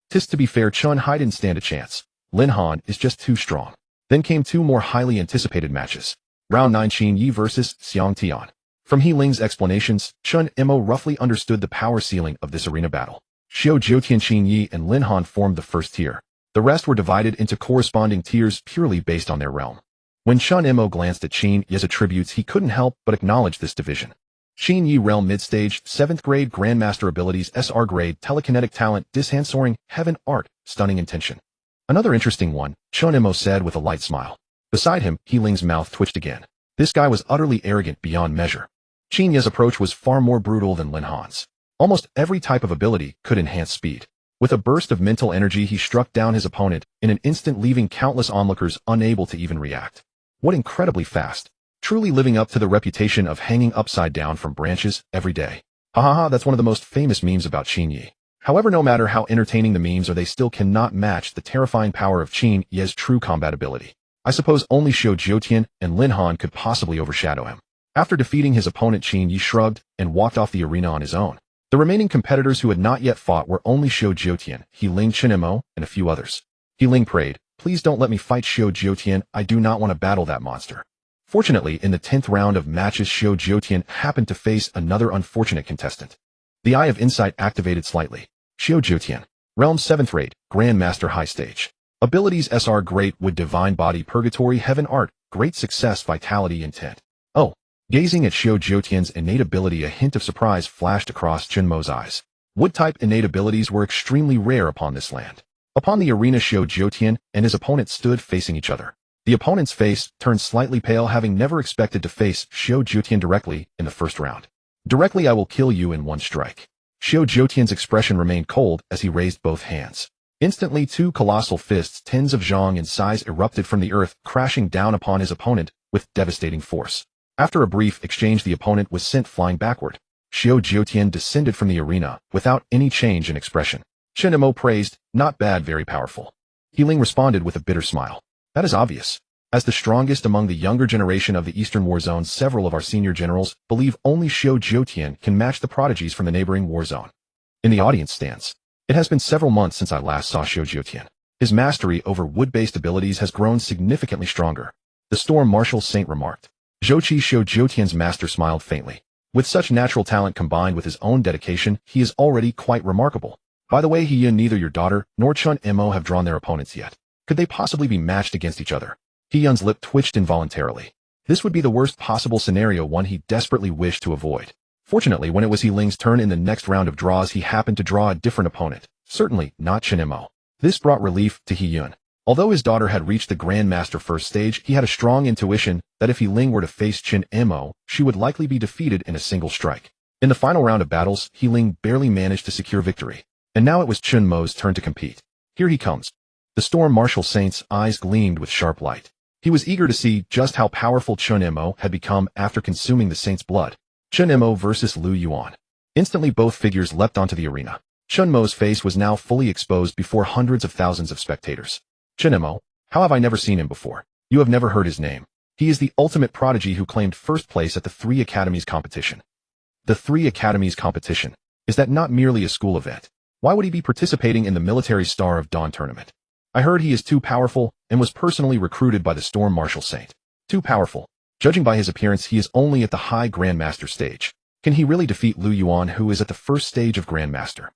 Tis to be fair, Chen Hai didn't stand a chance. Lin Han is just too strong. Then came 2 more highly anticipated matches. Round 9, Qin Yi versus Xiang Tian. From He Ling's explanations, Chen Mo roughly understood the power ceiling of this arena battle. Xiao Jiutian, Qin Yi, and Lin Han formed the first tier. The rest were divided into corresponding tiers purely based on their realm. When Chen Mo glanced at Qin Ye's attributes, he couldn't help but acknowledge this division. Qin Yi Realm Mid-Stage, 7th Grade Grandmaster Abilities SR Grade Telekinetic Talent Dishand Soaring Heaven Art Stunning Intention. Another interesting one, Chen Mo said with a light smile. Beside him, He Ling's mouth twitched again. This guy was utterly arrogant beyond measure. Qin Ye's approach was far more brutal than Lin Han's. Almost every type of ability could enhance speed. With a burst of mental energy, he struck down his opponent in an instant, leaving countless onlookers unable to even react. What incredibly fast. Truly living up to the reputation of hanging upside down from branches every day. Hahaha, that's one of the most famous memes about Qin Yi. However, no matter how entertaining the memes are, they still cannot match the terrifying power of Qin Ye's true combat ability. I suppose only Xiao Jiutian and Lin Han could possibly overshadow him. After defeating his opponent, Qin Yi shrugged and walked off the arena on his own. The remaining competitors who had not yet fought were only Xiao Jiutian, He Ling, Chen Mo, and a few others. He Ling prayed, "Please don't let me fight Xiao Jiutian, I do not want to battle that monster." Fortunately, in the 10th round of matches, Xiao Jiutian happened to face another unfortunate contestant. The Eye of Insight activated slightly. Xiao Jiutian, Realm 7th Rate, Grandmaster High Stage. Abilities SR Great Wood Divine Body Purgatory Heaven Art, Great Success Vitality Intent. Oh. Gazing at Xiao Jiutian's innate ability, a hint of surprise flashed across Chen Mo's eyes. Wood-type innate abilities were extremely rare upon this land. Upon the arena, Xiao Jiutian and his opponent stood facing each other. The opponent's face turned slightly pale, having never expected to face Xiao Jiutian directly in the first round. "Directly, I will kill you in one strike." Xiao Jiutian's expression remained cold as he raised both hands. Instantly, two colossal fists, tens of zhang in size, erupted from the earth, crashing down upon his opponent with devastating force. After a brief exchange, the opponent was sent flying backward. Xiao Jiutian descended from the arena without any change in expression. Chen Mo praised, "Not bad, very powerful." He Ling responded with a bitter smile. "That is obvious. As the strongest among the younger generation of the Eastern War Zone, several of our senior generals believe only Xiao Jiutian can match the prodigies from the neighboring war zone." In the audience stands. It has been several months since I last saw Xiao Jiutian. His mastery over wood-based abilities has grown significantly stronger. The Storm Marshal Saint remarked. Zhouqi Xiao Jiutian's master smiled faintly. With such natural talent combined with his own dedication, he is already quite remarkable. By the way, He Yin, neither your daughter nor Chen Mo have drawn their opponents yet. Could they possibly be matched against each other? He Yun's lip twitched involuntarily. This would be the worst possible scenario, one he desperately wished to avoid. Fortunately, when it was He Ling's turn in the next round of draws, he happened to draw a different opponent. Certainly not Chen Mo. This brought relief to He Yun. Although his daughter had reached the Grandmaster first stage, he had a strong intuition that if He Ling were to face Chen Mo, she would likely be defeated in a single strike. In the final round of battles, He Ling barely managed to secure victory. And now it was Chen Mo's turn to compete. Here he comes. The Storm Marshal Saint's eyes gleamed with sharp light. He was eager to see just how powerful Chen Mo had become after consuming the Saint's blood. Chen Mo versus Lu Yuan. Instantly, both figures leapt onto the arena. Chen Mo's face was now fully exposed before hundreds of thousands of spectators. Chen Mo, how have I never seen him before? You have never heard his name. He is the ultimate prodigy who claimed first place at the 3 Academies competition. The 3 Academies competition. Is that not merely a school event? Why would he be participating in the Military Star of Dawn tournament? I heard he is too powerful and was personally recruited by the Storm Marshal Saint. Too powerful. Judging by his appearance, he is only at the High Grandmaster stage. Can he really defeat Lu Yuan, who is at the first stage of Grandmaster?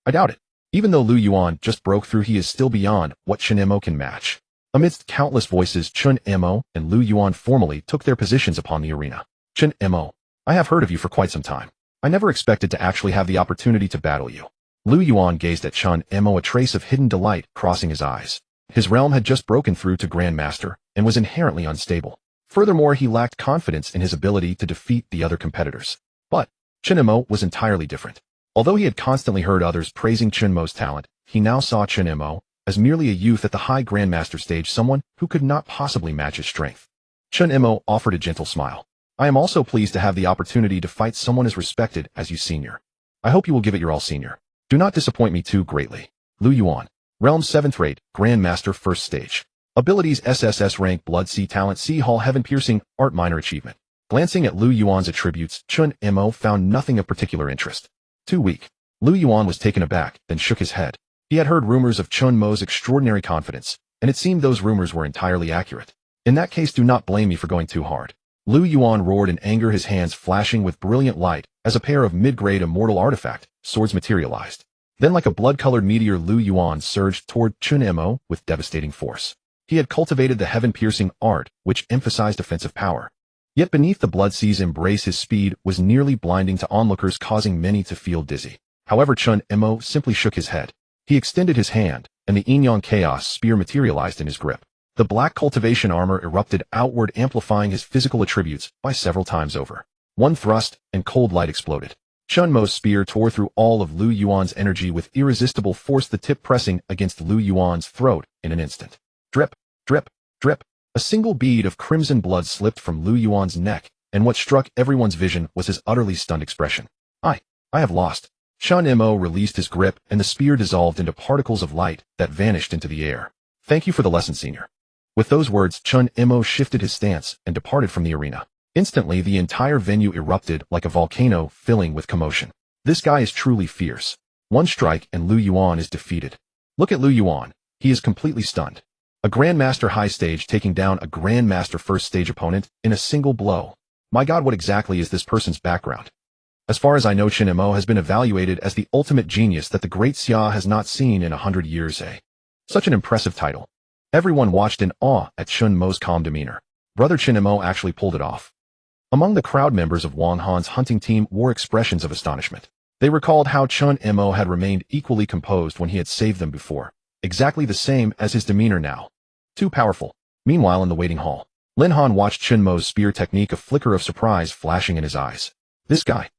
I doubt it. Even though Lu Yuan just broke through, he is still beyond what Chen Mo can match. Amidst countless voices, Chen Mo and Lu Yuan formally took their positions upon the arena. Chen Mo, I have heard of you for quite some time. I never expected to actually have the opportunity to battle you. Lu Yuan gazed at Chen Mo, a trace of hidden delight crossing his eyes. His realm had just broken through to Grandmaster and was inherently unstable. Furthermore, he lacked confidence in his ability to defeat the other competitors. But Chen Mo was entirely different. Although he had constantly heard others praising Chen Mo's talent, he now saw Chen Mo as merely a youth at the High Grandmaster stage, someone who could not possibly match his strength. Chen Mo offered a gentle smile. I am also pleased to have the opportunity to fight someone as respected as you, senior. I hope you will give it your all, senior. Do not disappoint me too greatly. Lu Yuan, Realm 7th Rate, Grandmaster First Stage. Abilities SSS Rank Blood Sea Talent Sea Hall Heaven Piercing Art Minor Achievement. Glancing at Lu Yuan's attributes, Chen Mo found nothing of particular interest. Too weak. Lu Yuan was taken aback, then shook his head. He had heard rumors of Chen Mo's extraordinary confidence, and it seemed those rumors were entirely accurate. In that case, do not blame me for going too hard. Lu Yuan roared in anger, his hands flashing with brilliant light as a pair of mid-grade immortal artifact swords materialized. Then like a blood-colored meteor, Lu Yuan surged toward Chen Mo with devastating force. He had cultivated the heaven-piercing art, which emphasized offensive power. Yet beneath the Blood Sea's embrace his speed was nearly blinding to onlookers, causing many to feel dizzy. However, Chen Mo simply shook his head. He extended his hand, and the Yin-Yang Chaos Spear materialized in his grip. The black cultivation armor erupted outward, amplifying his physical attributes by several times over. One thrust, and cold light exploded. Chen Mo's spear tore through all of Lu Yuan's energy with irresistible force, the tip pressing against Lu Yuan's throat in an instant. Drip, drip, drip. A single bead of crimson blood slipped from Lu Yuan's neck, and what struck everyone's vision was his utterly stunned expression. I have lost. Chen Mo released his grip, and the spear dissolved into particles of light that vanished into the air. Thank you for the lesson, senior. With those words, Chen Mo shifted his stance and departed from the arena. Instantly, the entire venue erupted like a volcano, filling with commotion. This guy is truly fierce. One strike and Lu Yuan is defeated. Look at Lu Yuan. He is completely stunned. A Grandmaster high stage taking down a Grandmaster first stage opponent in a single blow. My god, what exactly is this person's background? As far as I know, Chen Mo has been evaluated as the ultimate genius that the great Xia has not seen in 100 years. Such an impressive title. Everyone watched in awe at Chen Mo's calm demeanor. Brother Chen Mo actually pulled it off. Among the crowd, members of Wang Han's hunting team wore expressions of astonishment. They recalled how Chen Mo had remained equally composed when he had saved them before, exactly the same as his demeanor now. Too powerful. Meanwhile, in the waiting hall, Lin Han watched Chen Mo's spear technique, a flicker of surprise flashing in his eyes. This guy.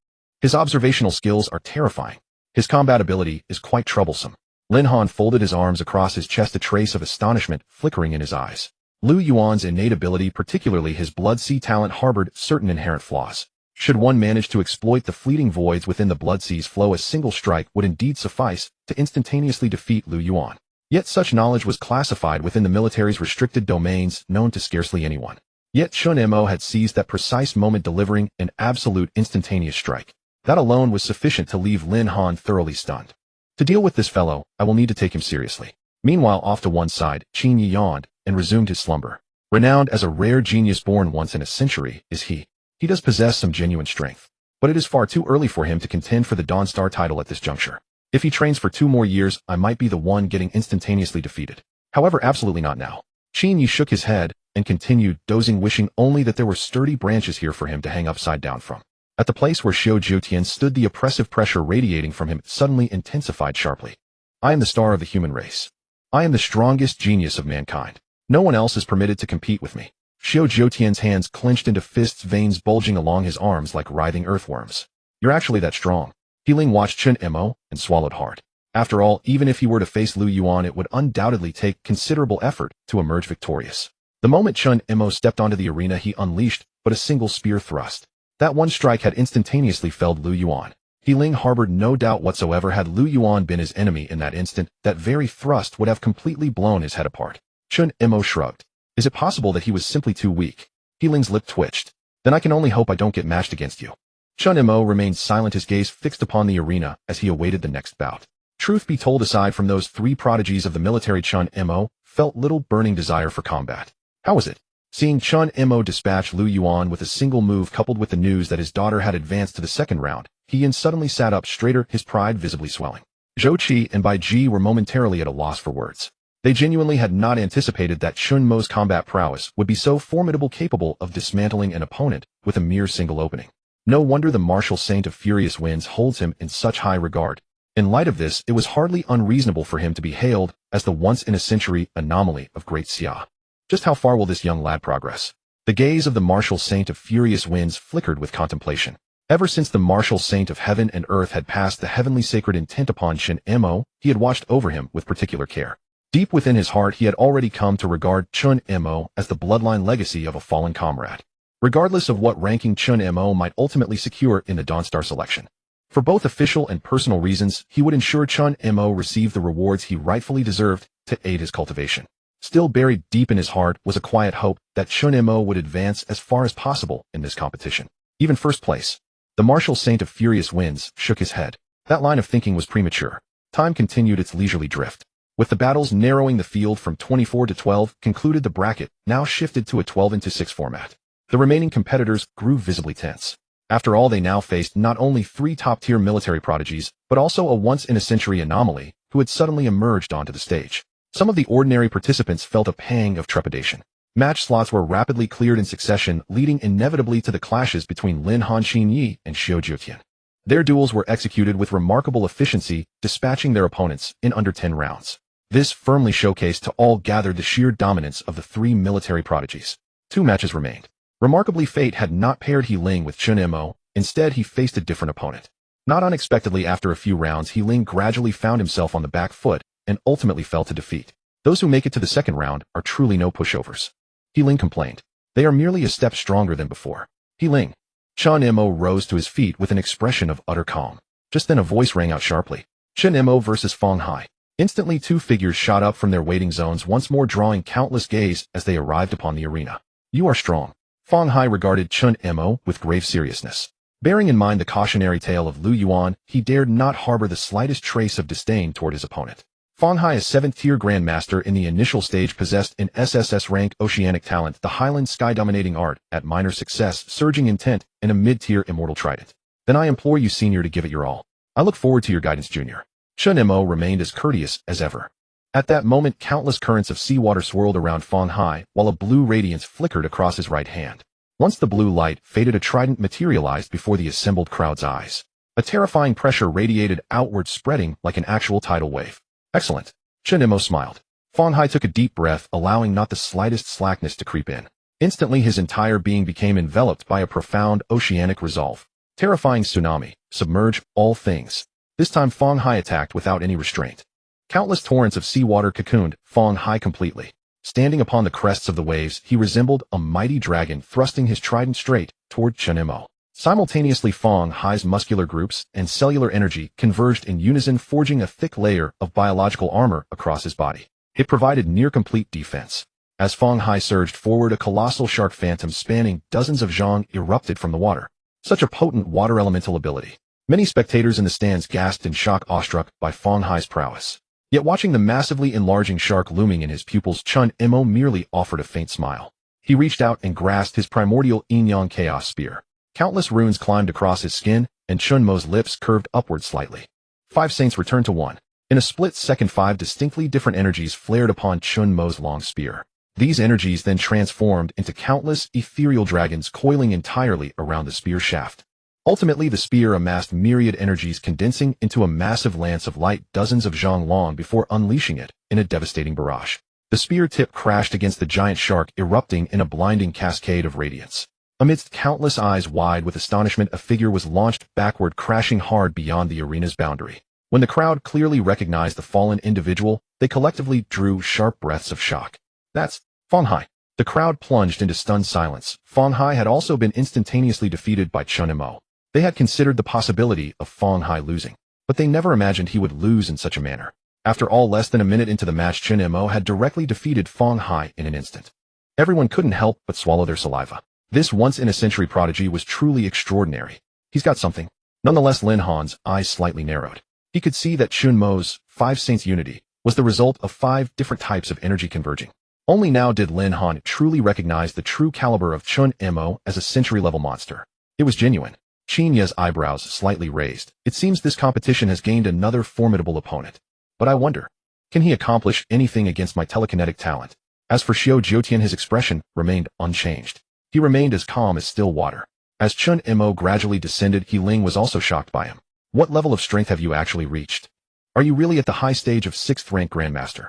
His observational skills are terrifying. His combat ability is quite troublesome. Lin Han folded his arms across his chest, a trace of astonishment flickering in his eyes. Lu Yuan's innate ability, particularly his Blood Sea talent, harbored certain inherent flaws. Should one manage to exploit the fleeting voids within the Blood Sea's flow, a single strike would indeed suffice to instantaneously defeat Lu Yuan. Yet such knowledge was classified within the military's restricted domains, known to scarcely anyone. Yet Chen Mo had seized that precise moment, delivering an absolute instantaneous strike. That alone was sufficient to leave Lin Han thoroughly stunned. To deal with this fellow, I will need to take him seriously. Meanwhile, off to one side, Qin Yi yawned and resumed his slumber. Renowned as a rare genius born once in a century is he. He does possess some genuine strength, but it is far too early for him to contend for the Dawn Star title at this juncture. If he trains for 2 more years, I might be the one getting instantaneously defeated. However, absolutely not now. Qin Yi shook his head and continued dozing, wishing only that there were sturdy branches here for him to hang upside down from. At the place where Xiao Jiutian stood, the oppressive pressure radiating from him suddenly intensified sharply. I am the star of the human race. I am the strongest genius of mankind. No one else is permitted to compete with me. Xiao Jiutian's hands clenched into fists, veins bulging along his arms like writhing earthworms. You're actually that strong. Healing watched Chen Mo and swallowed hard. After all, even if he were to face Lu Yuan, it would undoubtedly take considerable effort to emerge victorious. The moment Chen Mo stepped onto the arena, he unleashed but a single spear thrust. That one strike had instantaneously felled Lu Yuan. Healing harbored no doubt whatsoever, had Lu Yuan been his enemy in that instant, that very thrust would have completely blown his head apart. Chen Mo shrugged. Is it possible that he was simply too weak? Healing's lip twitched. Then I can only hope I don't get matched against you. Chen Mo remained silent, his gaze fixed upon the arena as he awaited the next bout. Truth be told, aside from those 3 prodigies of the military, Chen Mo felt little burning desire for combat. How was it? Seeing Chen Mo dispatch Lu Yuan with a single move, coupled with the news that his daughter had advanced to the second round, he suddenly sat up straighter, his pride visibly swelling. Zhou Qi and Bai Ji were momentarily at a loss for words. They genuinely had not anticipated that Chen Mo's combat prowess would be so formidable, capable of dismantling an opponent with a mere single opening. No wonder the martial saint of furious winds holds him in such high regard. In light of this, it was hardly unreasonable for him to be hailed as the once-in-a-century anomaly of Great Xia. Just how far will this young lad progress? The gaze of the martial saint of furious winds flickered with contemplation. Ever since the martial saint of heaven and earth had passed the heavenly sacred intent upon Chen Mo, he had watched over him with particular care. Deep within his heart, he had already come to regard Chen Mo as the bloodline legacy of a fallen comrade. Regardless of what ranking Chen Mo might ultimately secure in the Dawn Star selection. For both official and personal reasons, he would ensure Chen Mo received the rewards he rightfully deserved to aid his cultivation. Still buried deep in his heart was a quiet hope that Chen Mo would advance as far as possible in this competition. Even first place. The martial saint of furious winds shook his head. That line of thinking was premature. Time continued its leisurely drift. With the battles narrowing the field from 24 to 12, concluded the bracket, now shifted to a 12-6 format. The remaining competitors grew visibly tense. After all, they now faced not only 3 top-tier military prodigies, but also a once-in-a-century anomaly who had suddenly emerged onto the stage. Some of the ordinary participants felt a pang of trepidation. Match slots were rapidly cleared in succession, leading inevitably to the clashes between Lin Han Yi and Xiao Jiutian. Their duels were executed with remarkable efficiency, dispatching their opponents in under 10 rounds. This firmly showcased to all gathered the sheer dominance of the three military prodigies. 2 matches remained. Remarkably, fate had not paired He Ling with Chen Mo. Instead, he faced a different opponent. Not unexpectedly, after a few rounds, He Ling gradually found himself on the back foot and ultimately fell to defeat. Those who make it to the second round are truly no pushovers. He Ling complained. They are merely a step stronger than before. He Ling. Chen Mo rose to his feet with an expression of utter calm. Just then a voice rang out sharply. Chen Mo versus Fong Hai. Instantly 2 figures shot up from their waiting zones, once more drawing countless gaze as they arrived upon the arena. You are strong. Fong Hai regarded Chen Mo with grave seriousness. Bearing in mind the cautionary tale of Lu Yuan, he dared not harbor the slightest trace of disdain toward his opponent. Fong Hai, a 7th-tier Grandmaster in the initial stage, possessed an SSS rank Oceanic talent, the Highland Sky-dominating art, at minor success, surging intent, and a mid-tier Immortal Trident. Then I implore you, Senior, to give it your all. I look forward to your guidance, Junior. Chen Mo remained as courteous as ever. At that moment, countless currents of seawater swirled around Fong Hai, while a blue radiance flickered across his right hand. Once the blue light faded, a trident materialized before the assembled crowd's eyes. A terrifying pressure radiated outward, spreading like an actual tidal wave. Excellent. Chen Mo smiled. Fong Hai took a deep breath, allowing not the slightest slackness to creep in. Instantly his entire being became enveloped by a profound oceanic resolve. Terrifying tsunami, submerge all things. This time Fong Hai attacked without any restraint. Countless torrents of seawater cocooned Fong Hai completely. Standing upon the crests of the waves, he resembled a mighty dragon, thrusting his trident straight toward Chen Mo. Simultaneously, Fong Hai's muscular groups and cellular energy converged in unison, forging a thick layer of biological armor across his body. It provided near-complete defense. As Fong Hai surged forward, a colossal shark phantom spanning dozens of zhang erupted from the water. Such a potent water elemental ability. Many spectators in the stands gasped in shock, awestruck by Fong Hai's prowess. Yet watching the massively enlarging shark looming in his pupils, Chen Mo merely offered a faint smile. He reached out and grasped his primordial yin-yang chaos spear. Countless runes climbed across his skin, and Chen Mo's lips curved upward slightly. 5 saints returned to 1. In a split second, 5 distinctly different energies flared upon Chen Mo's long spear. These energies then transformed into countless ethereal dragons coiling entirely around the spear shaft. Ultimately, the spear amassed myriad energies, condensing into a massive lance of light dozens of zhang long before unleashing it in a devastating barrage. The spear tip crashed against the giant shark, erupting in a blinding cascade of radiance. Amidst countless eyes wide with astonishment, a figure was launched backward, crashing hard beyond the arena's boundary. When the crowd clearly recognized the fallen individual, they collectively drew sharp breaths of shock. That's Fong Hai. The crowd plunged into stunned silence. Fong Hai had also been instantaneously defeated by Chen Mo. They had considered the possibility of Fong Hai losing, but they never imagined he would lose in such a manner. After all, less than a minute into the match, Chen Mo had directly defeated Fong Hai in an instant. Everyone couldn't help but swallow their saliva. This once-in-a-century prodigy was truly extraordinary. He's got something. Nonetheless, Lin Han's eyes slightly narrowed. He could see that Chen Mo's 5 Saints unity was the result of 5 different types of energy converging. Only now did Lin Han truly recognize the true caliber of Chen Mo as a century-level monster. It was genuine. Qin Ye's eyebrows slightly raised. It seems this competition has gained another formidable opponent. But I wonder, can he accomplish anything against my telekinetic talent? As for Xiao Jiutian, his expression remained unchanged. He remained as calm as still water. As Chen Mo gradually descended, He Ling was also shocked by him. What level of strength have you actually reached? Are you really at the high stage of 6th rank Grandmaster?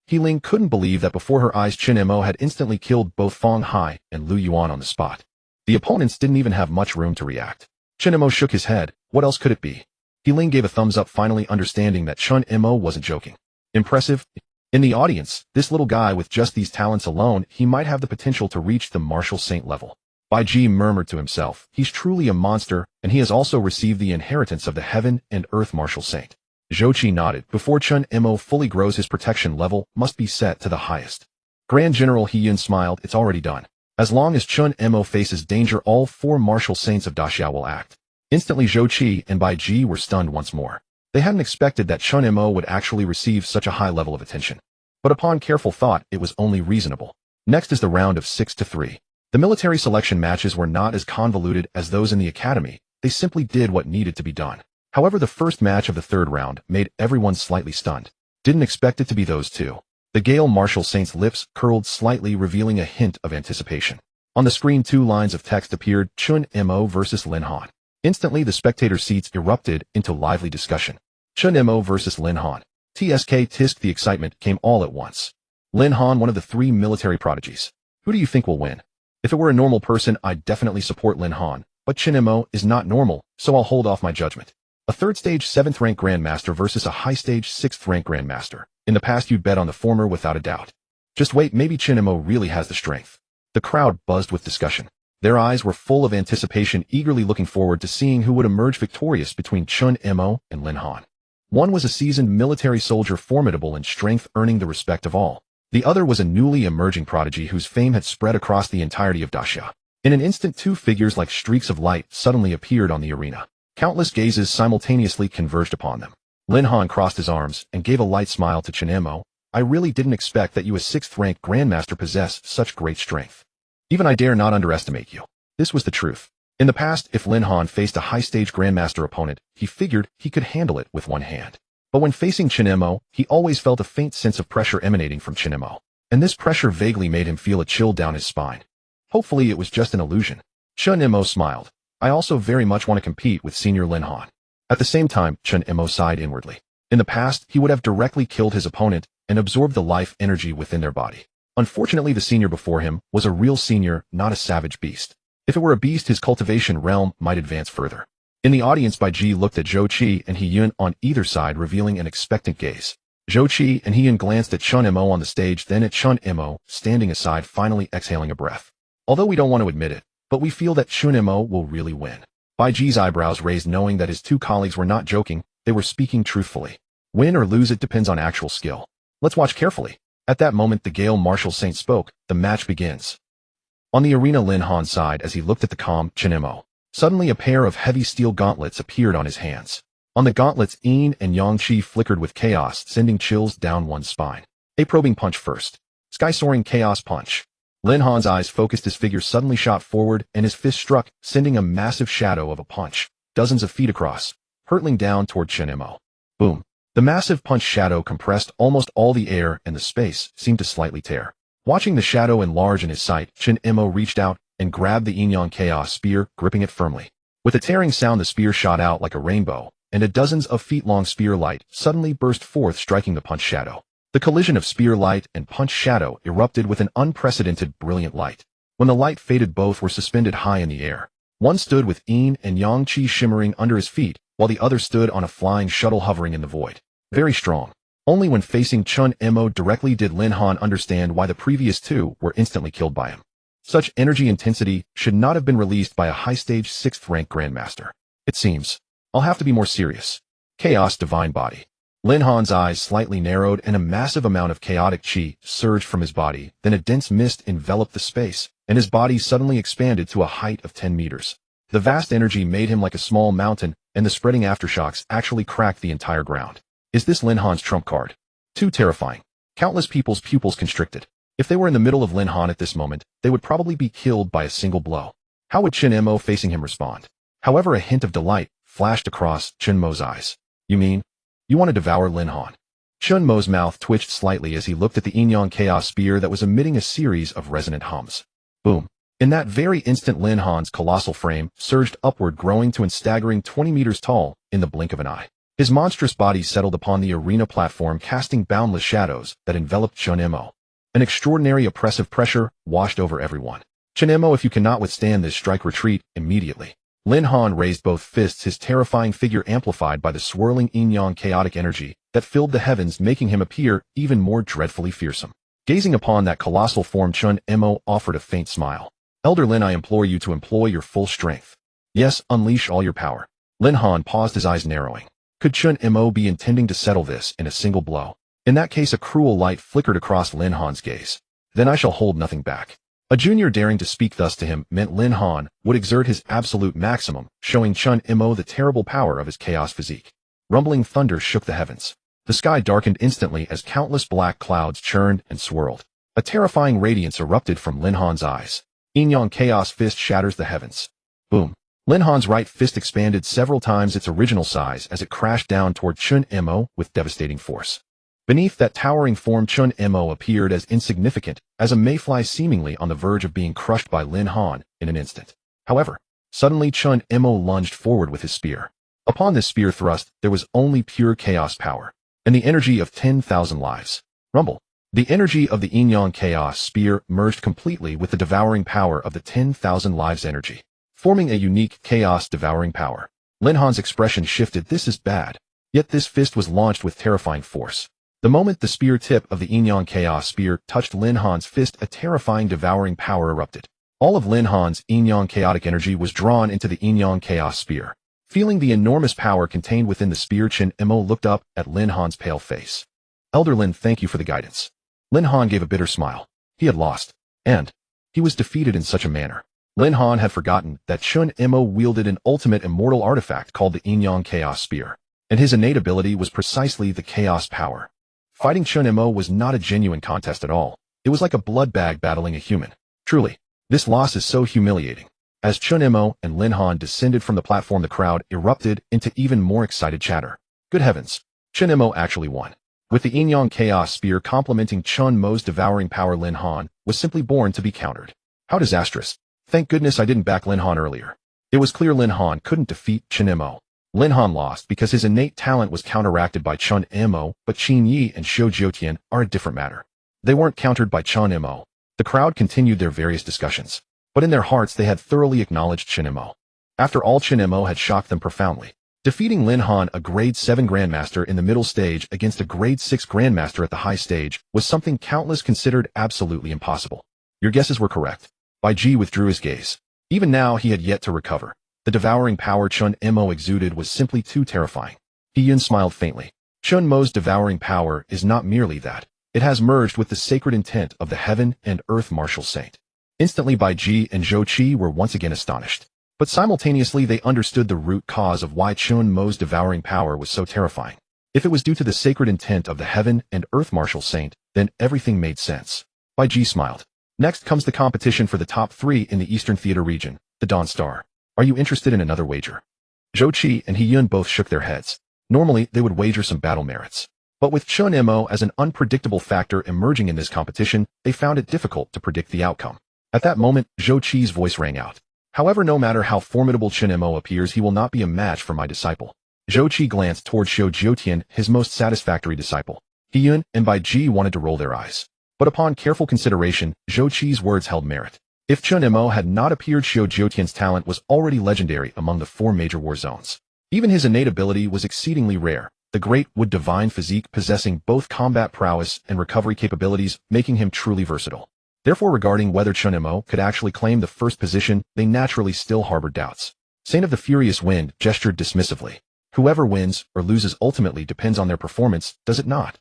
He Ling couldn't believe that before her eyes Chen Mo had instantly killed both Fong Hai and Lu Yuan on the spot. The opponents didn't even have much room to react. Chen Mo shook his head. What else could it be? He Ling gave a thumbs up, finally understanding that Chen Mo wasn't joking. Impressive. In the audience, this little guy with just these talents alone, he might have the potential to reach the martial saint level. Bai Ji murmured to himself, he's truly a monster, and he has also received the inheritance of the heaven and earth martial saint. Zhou Qi nodded. Before Chen Mo fully grows, his protection level must be set to the highest. Grand General He Yun smiled. It's already done. As long as Chen Mo faces danger, all 4 martial saints of Daxiao will act. Instantly, Zhou Qi and Bai Ji were stunned once more. They hadn't expected that Chen Mo would actually receive such a high level of attention. But upon careful thought, it was only reasonable. Next is the round of 6-3. The military selection matches were not as convoluted as those in the academy. They simply did what needed to be done. However, the first match of the 3rd round made everyone slightly stunned. Didn't expect it to be those 2. The Gale Marshal Saint's lips curled slightly, revealing a hint of anticipation. On the screen, 2 lines of text appeared: Chen Mo versus Lin Han. Instantly, the spectator seats erupted into lively discussion. Chen Mo versus Lin Han. TSK tisk. The excitement came all at once. Lin Han, one of the 3 military prodigies. Who do you think will win? If it were a normal person, I'd definitely support Lin Han, but Chen Mo is not normal, so I'll hold off my judgment. A 3rd stage 7th rank Grandmaster versus a high stage 6th rank Grandmaster. In the past, you'd bet on the former without a doubt. Just wait, maybe Chen Mo really has the strength. The crowd buzzed with discussion. Their eyes were full of anticipation, eagerly looking forward to seeing who would emerge victorious between Chen Mo and Lin Han. One was a seasoned military soldier, formidable in strength, earning the respect of all. The other was a newly emerging prodigy whose fame had spread across the entirety of Daxia. In an instant, 2 figures like streaks of light suddenly appeared on the arena. Countless gazes simultaneously converged upon them. Lin Han crossed his arms and gave a light smile to Chen Mo. I really didn't expect that you, a 6th rank Grandmaster, possess such great strength. Even I dare not underestimate you. This was the truth. In the past, if Lin Han faced a high-stage Grandmaster opponent, he figured he could handle it with one hand. But when facing Chen Mo, he always felt a faint sense of pressure emanating from Chen Mo. And this pressure vaguely made him feel a chill down his spine. Hopefully it was just an illusion. Chen Mo smiled. I also very much want to compete with Senior Lin Han. At the same time, Chen Mo sighed inwardly. In the past, he would have directly killed his opponent and absorbed the life energy within their body. Unfortunately, the senior before him was a real senior, not a savage beast. If it were a beast, his cultivation realm might advance further. In the audience, Bai Ji looked at Zhou Qi and He Yun on either side, revealing an expectant gaze. Zhou Qi and He Yun glanced at Chen Mo on the stage, then at Chen Mo, standing aside, finally exhaling a breath. Although we don't want to admit it, but we feel that Chen Mo will really win. Bai Ji's eyebrows raised, knowing that his 2 colleagues were not joking, they were speaking truthfully. Win or lose, it depends on actual skill. Let's watch carefully. At that moment, the Gale Marshal Saint spoke. The match begins. On the arena, Lin Han sighed as he looked at the calm Chen Mo. Suddenly, a pair of heavy steel gauntlets appeared on his hands. On the gauntlets, yin and yang qi flickered with chaos, sending chills down one's spine. A probing punch first. Sky-soaring chaos punch. Lin Han's eyes focused, his figure suddenly shot forward, and his fist struck, sending a massive shadow of a punch, dozens of feet across, hurtling down toward Chen Mo. Boom. The massive punch shadow compressed almost all the air, and the space seemed to slightly tear. Watching the shadow enlarge in his sight, Chen Mo reached out and grabbed the yin-yang chaos spear, gripping it firmly. With a tearing sound, the spear shot out like a rainbow, and a dozens of feet-long spear light suddenly burst forth, striking the punch shadow. The collision of spear light and punch shadow erupted with an unprecedented, brilliant light. When the light faded, both were suspended high in the air. One stood with yin and yang qi shimmering under his feet, while the other stood on a flying shuttle hovering in the void. Very strong. Only when facing Chen Mo directly did Lin Han understand why the previous 2 were instantly killed by him. Such energy intensity should not have been released by a high-stage 6th rank Grandmaster. It seems. I'll have to be more serious. Chaos Divine Body. Lin Han's eyes slightly narrowed and a massive amount of chaotic qi surged from his body, then a dense mist enveloped the space, and his body suddenly expanded to a height of 10 meters. The vast energy made him like a small mountain, and the spreading aftershocks actually cracked the entire ground. Is this Lin Han's trump card? Too terrifying. Countless people's pupils constricted. If they were in the middle of Lin Han at this moment, they would probably be killed by a single blow. How would Chen Mo facing him respond? However, a hint of delight flashed across Chen Mo's eyes. You mean, you want to devour Lin Han? Chen Mo's mouth twitched slightly as he looked at the yin-yang chaos spear that was emitting a series of resonant hums. Boom. In that very instant, Lin Han's colossal frame surged upward, growing to a staggering 20 meters tall in the blink of an eye. His monstrous body settled upon the arena platform, casting boundless shadows that enveloped Chen Mo. An extraordinary oppressive pressure washed over everyone. Chen Mo, if you cannot withstand this, strike, retreat immediately. Lin Han raised both fists, his terrifying figure amplified by the swirling yin-yang chaotic energy that filled the heavens, making him appear even more dreadfully fearsome. Gazing upon that colossal form, Chen Mo offered a faint smile. Elder Lin, I implore you to employ your full strength. Yes, unleash all your power. Lin Han paused, his eyes narrowing. Could Chen Mo be intending to settle this in a single blow? In that case, a cruel light flickered across Lin Han's gaze. Then I shall hold nothing back. A junior daring to speak thus to him meant Lin Han would exert his absolute maximum, showing Chen Mo the terrible power of his chaos physique. Rumbling thunder shook the heavens. The sky darkened instantly as countless black clouds churned and swirled. A terrifying radiance erupted from Lin Han's eyes. Yin-yang chaos fist shatters the heavens. Boom. Lin Han's right fist expanded several times its original size as it crashed down toward Chen Mo with devastating force. Beneath that towering form, Chen Mo appeared as insignificant as a mayfly seemingly on the verge of being crushed by Lin Han in an instant. However, suddenly Chen Mo lunged forward with his spear. Upon this spear thrust, there was only pure chaos power, and the energy of 10,000 lives. Rumble. The energy of the Jiangnan chaos spear merged completely with the devouring power of the 10,000 lives energy, forming a unique chaos devouring power. Lin Han's expression shifted. This is bad. Yet this fist was launched with terrifying force. The moment the spear tip of the Jiangnan chaos spear touched Lin Han's fist, a terrifying devouring power erupted. All of Lin Han's Jiangnan chaotic energy was drawn into the Jiangnan chaos spear. Feeling the enormous power contained within the spear, Chen Mo looked up at Lin Han's pale face. Elder Lin, thank you for the guidance. Lin Han gave a bitter smile. He had lost, and he was defeated in such a manner. Lin Han had forgotten that Chen Mo wielded an ultimate immortal artifact called the Jiangnan chaos spear, and his innate ability was precisely the chaos power. Fighting Chen Mo was not a genuine contest at all. It was like a blood bag battling a human. Truly, this loss is so humiliating. As Chen Mo and Lin Han descended from the platform, the crowd erupted into even more excited chatter. Good heavens, Chen Mo actually won. With the Jiangnan chaos spear complementing Chen Mo's devouring power, Lin Han was simply born to be countered. How disastrous. Thank goodness I didn't back Lin Han earlier. It was clear Lin Han couldn't defeat Chen Mo. Lin Han lost because his innate talent was counteracted by Chen Mo, but Qin Yi and Xiao Jiutian are a different matter. They weren't countered by Chen Mo. The crowd continued their various discussions, but in their hearts they had thoroughly acknowledged Chen Mo. After all, Chen Mo had shocked them profoundly. Defeating Lin Han, a grade 7 grandmaster in the middle stage, against a grade 6 grandmaster at the high stage was something countless considered absolutely impossible. Your guesses were correct. Bai Ji withdrew his gaze. Even now he had yet to recover. The devouring power Chen Mo exuded was simply too terrifying. He Yun smiled faintly. Chen Mo's devouring power is not merely that. It has merged with the sacred intent of the heaven and earth martial saint. Instantly Bai Ji and Zhou Qi were once again astonished. But simultaneously they understood the root cause of why Chen Mo's devouring power was so terrifying. If it was due to the sacred intent of the heaven and earth martial saint, then everything made sense. Bai Ji smiled. Next comes the competition for the top 3 in the Eastern Theater region, the Dawn Star. Are you interested in another wager? Zhou Qi and He Yun both shook their heads. Normally, they would wager some battle merits. But with Chen Mo as an unpredictable factor emerging in this competition, they found it difficult to predict the outcome. At that moment, Zhou Qi's voice rang out. However, no matter how formidable Chen Mo appears, he will not be a match for my disciple. Zhou Qi glanced toward Xiao Jiutian, his most satisfactory disciple. He Yun and Bai Ji wanted to roll their eyes. But upon careful consideration, Zhou Qi's words held merit. If Chen Mo had not appeared, Xiao Jiutian's talent was already legendary among the 4 major war zones. Even his innate ability was exceedingly rare, the great wood divine physique possessing both combat prowess and recovery capabilities, making him truly versatile. Therefore, regarding whether Chen Mo could actually claim the first position, they naturally still harbored doubts. Saint of the Furious Wind gestured dismissively. Whoever wins or loses ultimately depends on their performance, does it not?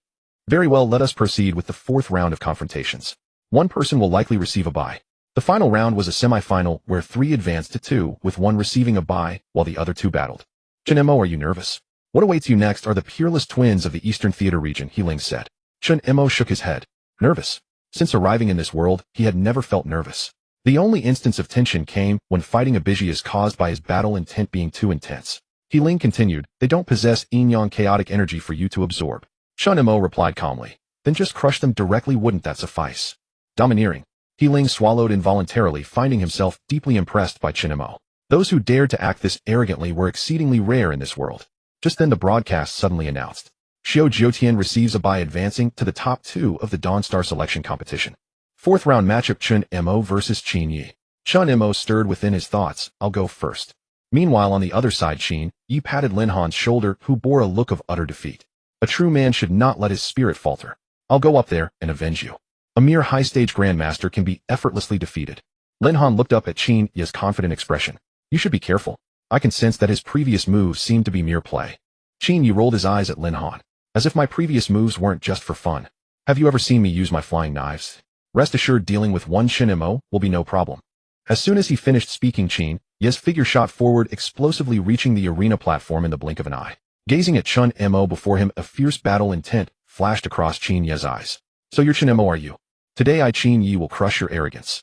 Very well, let us proceed with the 4th round of confrontations. One person will likely receive a bye. The final round was a semi-final where 3 advanced to 2, with 1 receiving a bye, while the other 2 battled. Chen Mo, are you nervous? What awaits you next are the peerless twins of the Eastern Theater region, He Ling said. Chen Mo shook his head. Nervous? Since arriving in this world, he had never felt nervous. The only instance of tension came when fighting Abiji is caused by his battle intent being too intense. He Ling continued, they don't possess Jiangnan chaotic energy for you to absorb. Chen Mo replied calmly. Then just crush them directly, wouldn't that suffice? Domineering. He Ling swallowed involuntarily, finding himself deeply impressed by Chen Mo. Those who dared to act this arrogantly were exceedingly rare in this world. Just then the broadcast suddenly announced. Xiao Jiutian receives a bye, advancing to the top 2 of the Dawn Star selection competition. 4th round matchup, Chen Mo versus Qin Yi. Chen Mo stirred within his thoughts, I'll go first. Meanwhile, on the other side, Qin Yi patted Lin Han's shoulder, who bore a look of utter defeat. A true man should not let his spirit falter. I'll go up there and avenge you. A mere high-stage grandmaster can be effortlessly defeated. Lin Han looked up at Qin Yi's confident expression. You should be careful. I can sense that his previous moves seemed to be mere play. Qin Yi rolled his eyes at Lin Han. As if my previous moves weren't just for fun. Have you ever seen me use my flying knives? Rest assured, dealing with one Chen Mo will be no problem. As soon as he finished speaking, Qin Yi's figure shot forward, explosively reaching the arena platform in the blink of an eye. Gazing at Chen Mo before him, a fierce battle intent flashed across Qin Yi's eyes. So you're Chen Mo, are you? Today I, Qin Yi, will crush your arrogance.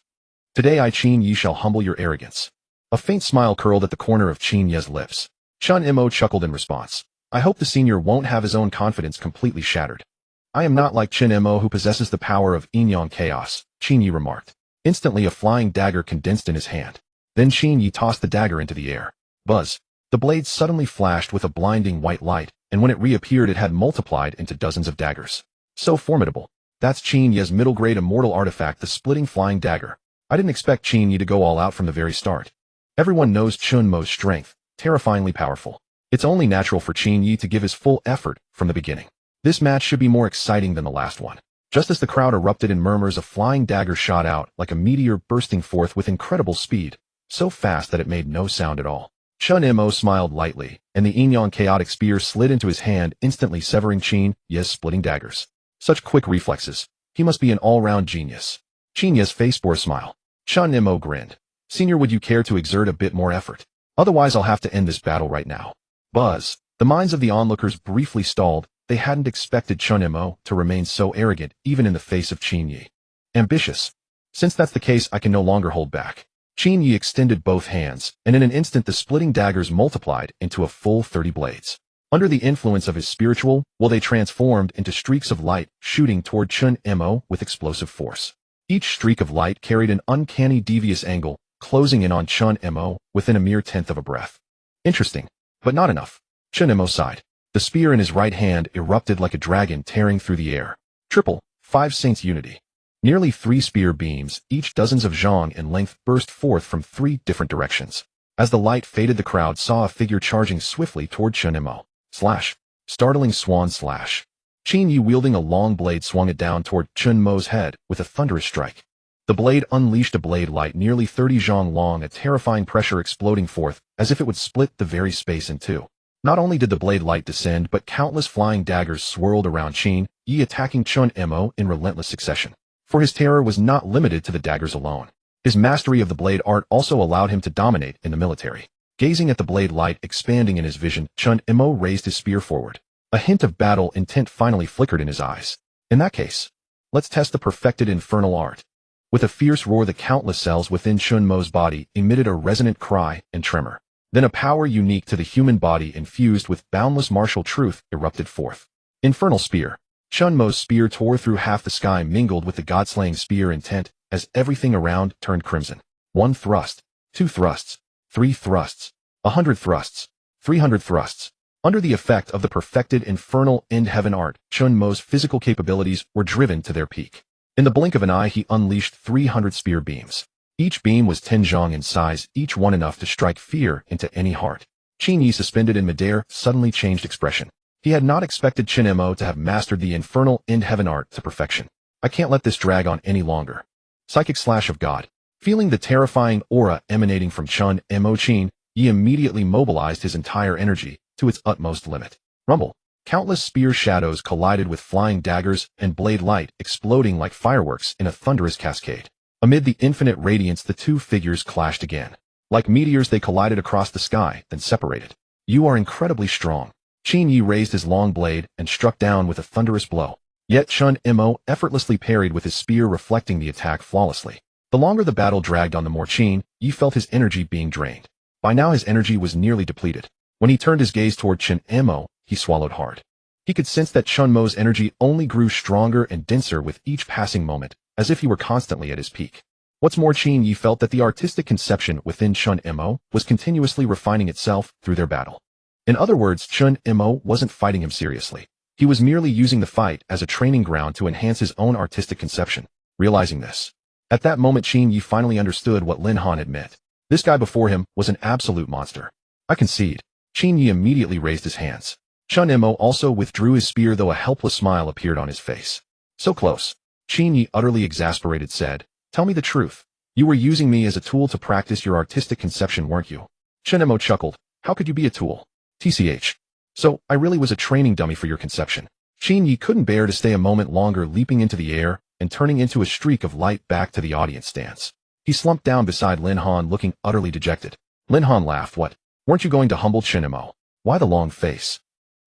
Today I, Qin Yi, shall humble your arrogance. A faint smile curled at the corner of Qin Yi's lips. Chen Mo chuckled in response. I hope the senior won't have his own confidence completely shattered. I am not like Chen Mo who possesses the power of Yin-Yang chaos, Qin Yi remarked. Instantly a flying dagger condensed in his hand. Then Qin Yi tossed the dagger into the air. Buzz. The blade suddenly flashed with a blinding white light, and when it reappeared it had multiplied into dozens of daggers. So formidable. That's Qin Yi's middle-grade immortal artifact, the splitting flying dagger. I didn't expect Qin Yi to go all out from the very start. Everyone knows Chen Mo's strength, terrifyingly powerful. It's only natural for Qin Yi to give his full effort from the beginning. This match should be more exciting than the last one. Just as the crowd erupted in murmurs, a flying dagger shot out like a meteor, bursting forth with incredible speed, so fast that it made no sound at all. Chen Mo smiled lightly, and the Yin-Yang chaotic spear slid into his hand, instantly severing Qin Yi's splitting daggers. Such quick reflexes. He must be an all-round genius. Qin Yi's face bore a smile. Chen Mo grinned. Senior, would you care to exert a bit more effort? Otherwise I'll have to end this battle right now. Buzz. The minds of the onlookers briefly stalled. They hadn't expected Chen Mo to remain so arrogant, even in the face of Qin Yi. Ambitious. Since that's the case, I can no longer hold back. Qin Yi extended both hands, and in an instant the splitting daggers multiplied into a full 30 blades. Under the influence of his spiritual, they transformed into streaks of light, shooting toward Chen Mo with explosive force. Each streak of light carried an uncanny devious angle, closing in on Chen Mo within a mere tenth of a breath. Interesting, but not enough. Chen Mo sighed. The spear in his right hand erupted like a dragon, tearing through the air. Triple, 5 Saints Unity. Nearly 3 spear beams, each dozens of zhang in length, burst forth from 3 different directions. As the light faded, the crowd saw a figure charging swiftly toward Chen Mo. Slash. Startling swan slash. Qin Yi, wielding a long blade, swung it down toward Chen Mo's head with a thunderous strike. The blade unleashed a blade light nearly 30 zhang long, a terrifying pressure exploding forth, as if it would split the very space in two. Not only did the blade light descend, but countless flying daggers swirled around Qin Yi, attacking Chen Mo in relentless succession. For his terror was not limited to the daggers alone. His mastery of the blade art also allowed him to dominate in the military. Gazing at the blade light expanding in his vision, Chen Mo raised his spear forward. A hint of battle intent finally flickered in his eyes. In that case, let's test the perfected infernal art. With a fierce roar, the countless cells within Chen Mo's body emitted a resonant cry and tremor. Then a power unique to the human body, infused with boundless martial truth, erupted forth. Infernal Spear. Chen Mo's spear tore through half the sky, mingled with the god-slaying spear intent, as everything around turned crimson. 1 thrust, 2 thrusts, 3 thrusts, 100 thrusts, 300 thrusts. Under the effect of the perfected infernal end heaven art, Chen Mo's physical capabilities were driven to their peak. In the blink of an eye, he unleashed 300 spear beams. Each beam was 10 zhang in size, each one enough to strike fear into any heart. Qin Yi, suspended in midair, suddenly changed expression. He had not expected Chen Mo to have mastered the infernal end heaven art to perfection. I can't let this drag on any longer. Psychic slash of God. Feeling the terrifying aura emanating from Chen Mo, Qin Yi immediately mobilized his entire energy to its utmost limit. Rumble. Countless spear shadows collided with flying daggers and blade light, exploding like fireworks in a thunderous cascade. Amid the infinite radiance, the two figures clashed again. Like meteors, they collided across the sky, then separated. You are incredibly strong. Qin Yi raised his long blade and struck down with a thunderous blow. Yet Chen Mo effortlessly parried with his spear, reflecting the attack flawlessly. The longer the battle dragged on, the more Qin Yi felt his energy being drained. By now his energy was nearly depleted. When he turned his gaze toward Chen Mo, he swallowed hard. He could sense that Chen Mo's energy only grew stronger and denser with each passing moment, as if he were constantly at his peak. What's more, Qin Yi felt that the artistic conception within Chen Mo was continuously refining itself through their battle. In other words, Chen Mo wasn't fighting him seriously. He was merely using the fight as a training ground to enhance his own artistic conception. Realizing this, at that moment Qin Yi finally understood what Lin Han had meant. This guy before him was an absolute monster. I concede. Qin Yi immediately raised his hands. Chen Mo also withdrew his spear, though a helpless smile appeared on his face. So close. Qin Yi, utterly exasperated, said, "Tell me the truth. You were using me as a tool to practice your artistic conception, weren't you?" Chen Mo chuckled. "How could you be a tool? TCH. So, I really was a training dummy for your conception." Qin Yi couldn't bear to stay a moment longer, leaping into the air and turning into a streak of light back to the audience stands. He slumped down beside Lin Han, looking utterly dejected. Lin Han laughed. "What? Weren't you going to humble Chen Mo? Why the long face?"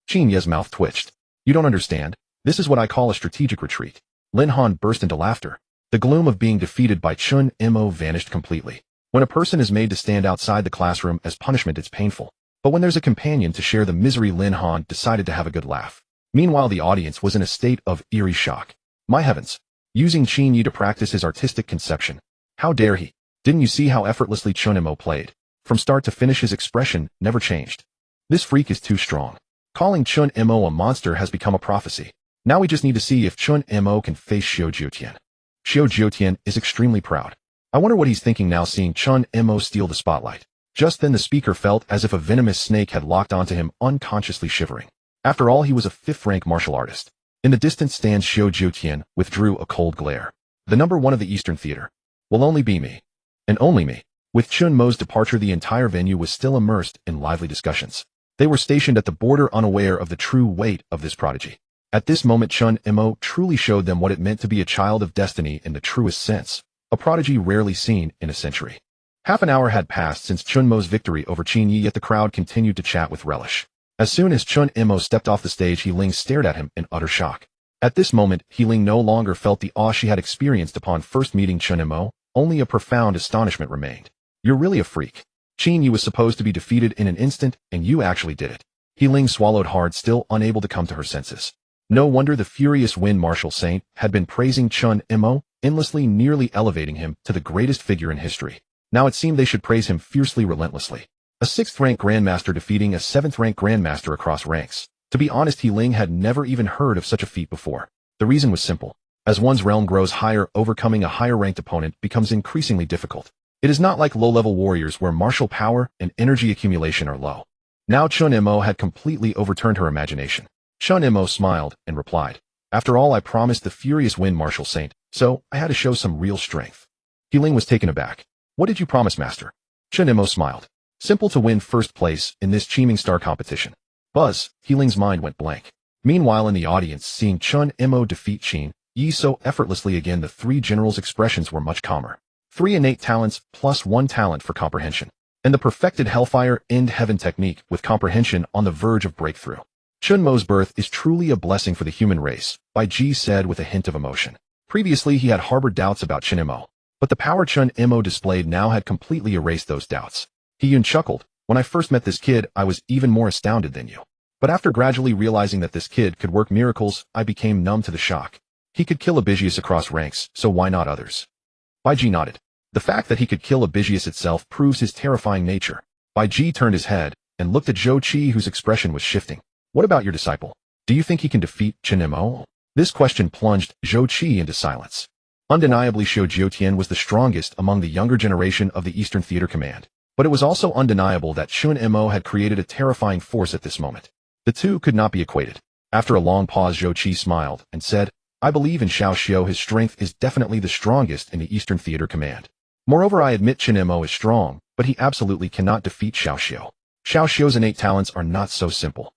Qin Yi's mouth twitched. "You don't understand. This is what I call a strategic retreat." Lin Han burst into laughter. The gloom of being defeated by Chen Mo vanished completely. When a person is made to stand outside the classroom as punishment, it's painful. But when there's a companion to share the misery, Lin Han decided to have a good laugh. Meanwhile, the audience was in a state of eerie shock. My heavens! Using Chen Yi to practice his artistic conception. How dare he? Didn't you see how effortlessly Chen Mo played? From start to finish, his expression never changed. This freak is too strong. Calling Chen Mo a monster has become a prophecy. Now we just need to see if Chen Mo can face Xiao Jiutian. Xiao Jiutian is extremely proud. I wonder what he's thinking now seeing Chen Mo steal the spotlight. Just then the speaker felt as if a venomous snake had locked onto him, unconsciously shivering. After all, he was a 5th-rank martial artist. In the distance stands Xiao Jiutian, withdrew a cold glare. The number 1 of the Eastern Theater. Will only be me. And only me. With Chen Mo's departure, the entire venue was still immersed in lively discussions. They were stationed at the border, unaware of the true weight of this prodigy. At this moment, Chen Mo truly showed them what it meant to be a child of destiny in the truest sense, a prodigy rarely seen in a century. Half an hour had passed since Chen Mo's victory over Chen Yi, yet the crowd continued to chat with relish. As soon as Chen Mo stepped off the stage, He Ling stared at him in utter shock. At this moment, He Ling no longer felt the awe she had experienced upon first meeting Chen Mo, only a profound astonishment remained. You're really a freak. Chen Yi was supposed to be defeated in an instant, and you actually did it. He Ling swallowed hard, still unable to come to her senses. No wonder the furious Wind Martial Saint had been praising Chen Mo, endlessly, nearly elevating him to the greatest figure in history. Now it seemed they should praise him fiercely, relentlessly. A 6th-rank grandmaster defeating a 7th-rank grandmaster across ranks. To be honest, He Ling had never even heard of such a feat before. The reason was simple. As one's realm grows higher, overcoming a higher-ranked opponent becomes increasingly difficult. It is not like low-level warriors where martial power and energy accumulation are low. Now Chen Mo had completely overturned her imagination. Chen Mo smiled and replied, "After all, I promised the furious Wind Martial Saint, so I had to show some real strength." He Ling was taken aback. "What did you promise, master?" Chen Mo smiled. "Simple, to win first place in this Chiming Star competition." Buzz, He Ling's mind went blank. Meanwhile, in the audience, seeing Chen Mo defeat Chen Yi so effortlessly again, the 3 generals' expressions were much calmer. 3 innate talents plus 1 talent for comprehension. And the perfected Hellfire End Heaven technique with comprehension on the verge of breakthrough. Chen Mo's birth is truly a blessing for the human race, Bai Ji said with a hint of emotion. Previously he had harbored doubts about Chen Mo, but the power Chen Mo displayed now had completely erased those doubts. He Yun chuckled, "When I first met this kid, I was even more astounded than you. But after gradually realizing that this kid could work miracles, I became numb to the shock. He could kill Abisius across ranks, so why not others?" Bai Ji nodded. The fact that he could kill Abisius itself proves his terrifying nature. Bai Ji turned his head and looked at Zhou Qi, whose expression was shifting. "What about your disciple? Do you think he can defeat Chen Mo?" This question plunged Zhou Qi into silence. Undeniably, Xiao Jiutian was the strongest among the younger generation of the Eastern Theater Command. But it was also undeniable that Chen Mo had created a terrifying force at this moment. The two could not be equated. After a long pause, Zhou Qi smiled and said, "I believe in Xiao Xiao. His strength is definitely the strongest in the Eastern Theater Command. Moreover, I admit Chen Mo is strong, but he absolutely cannot defeat Xiao Xiao. Xiao Xiao's innate talents are not so simple."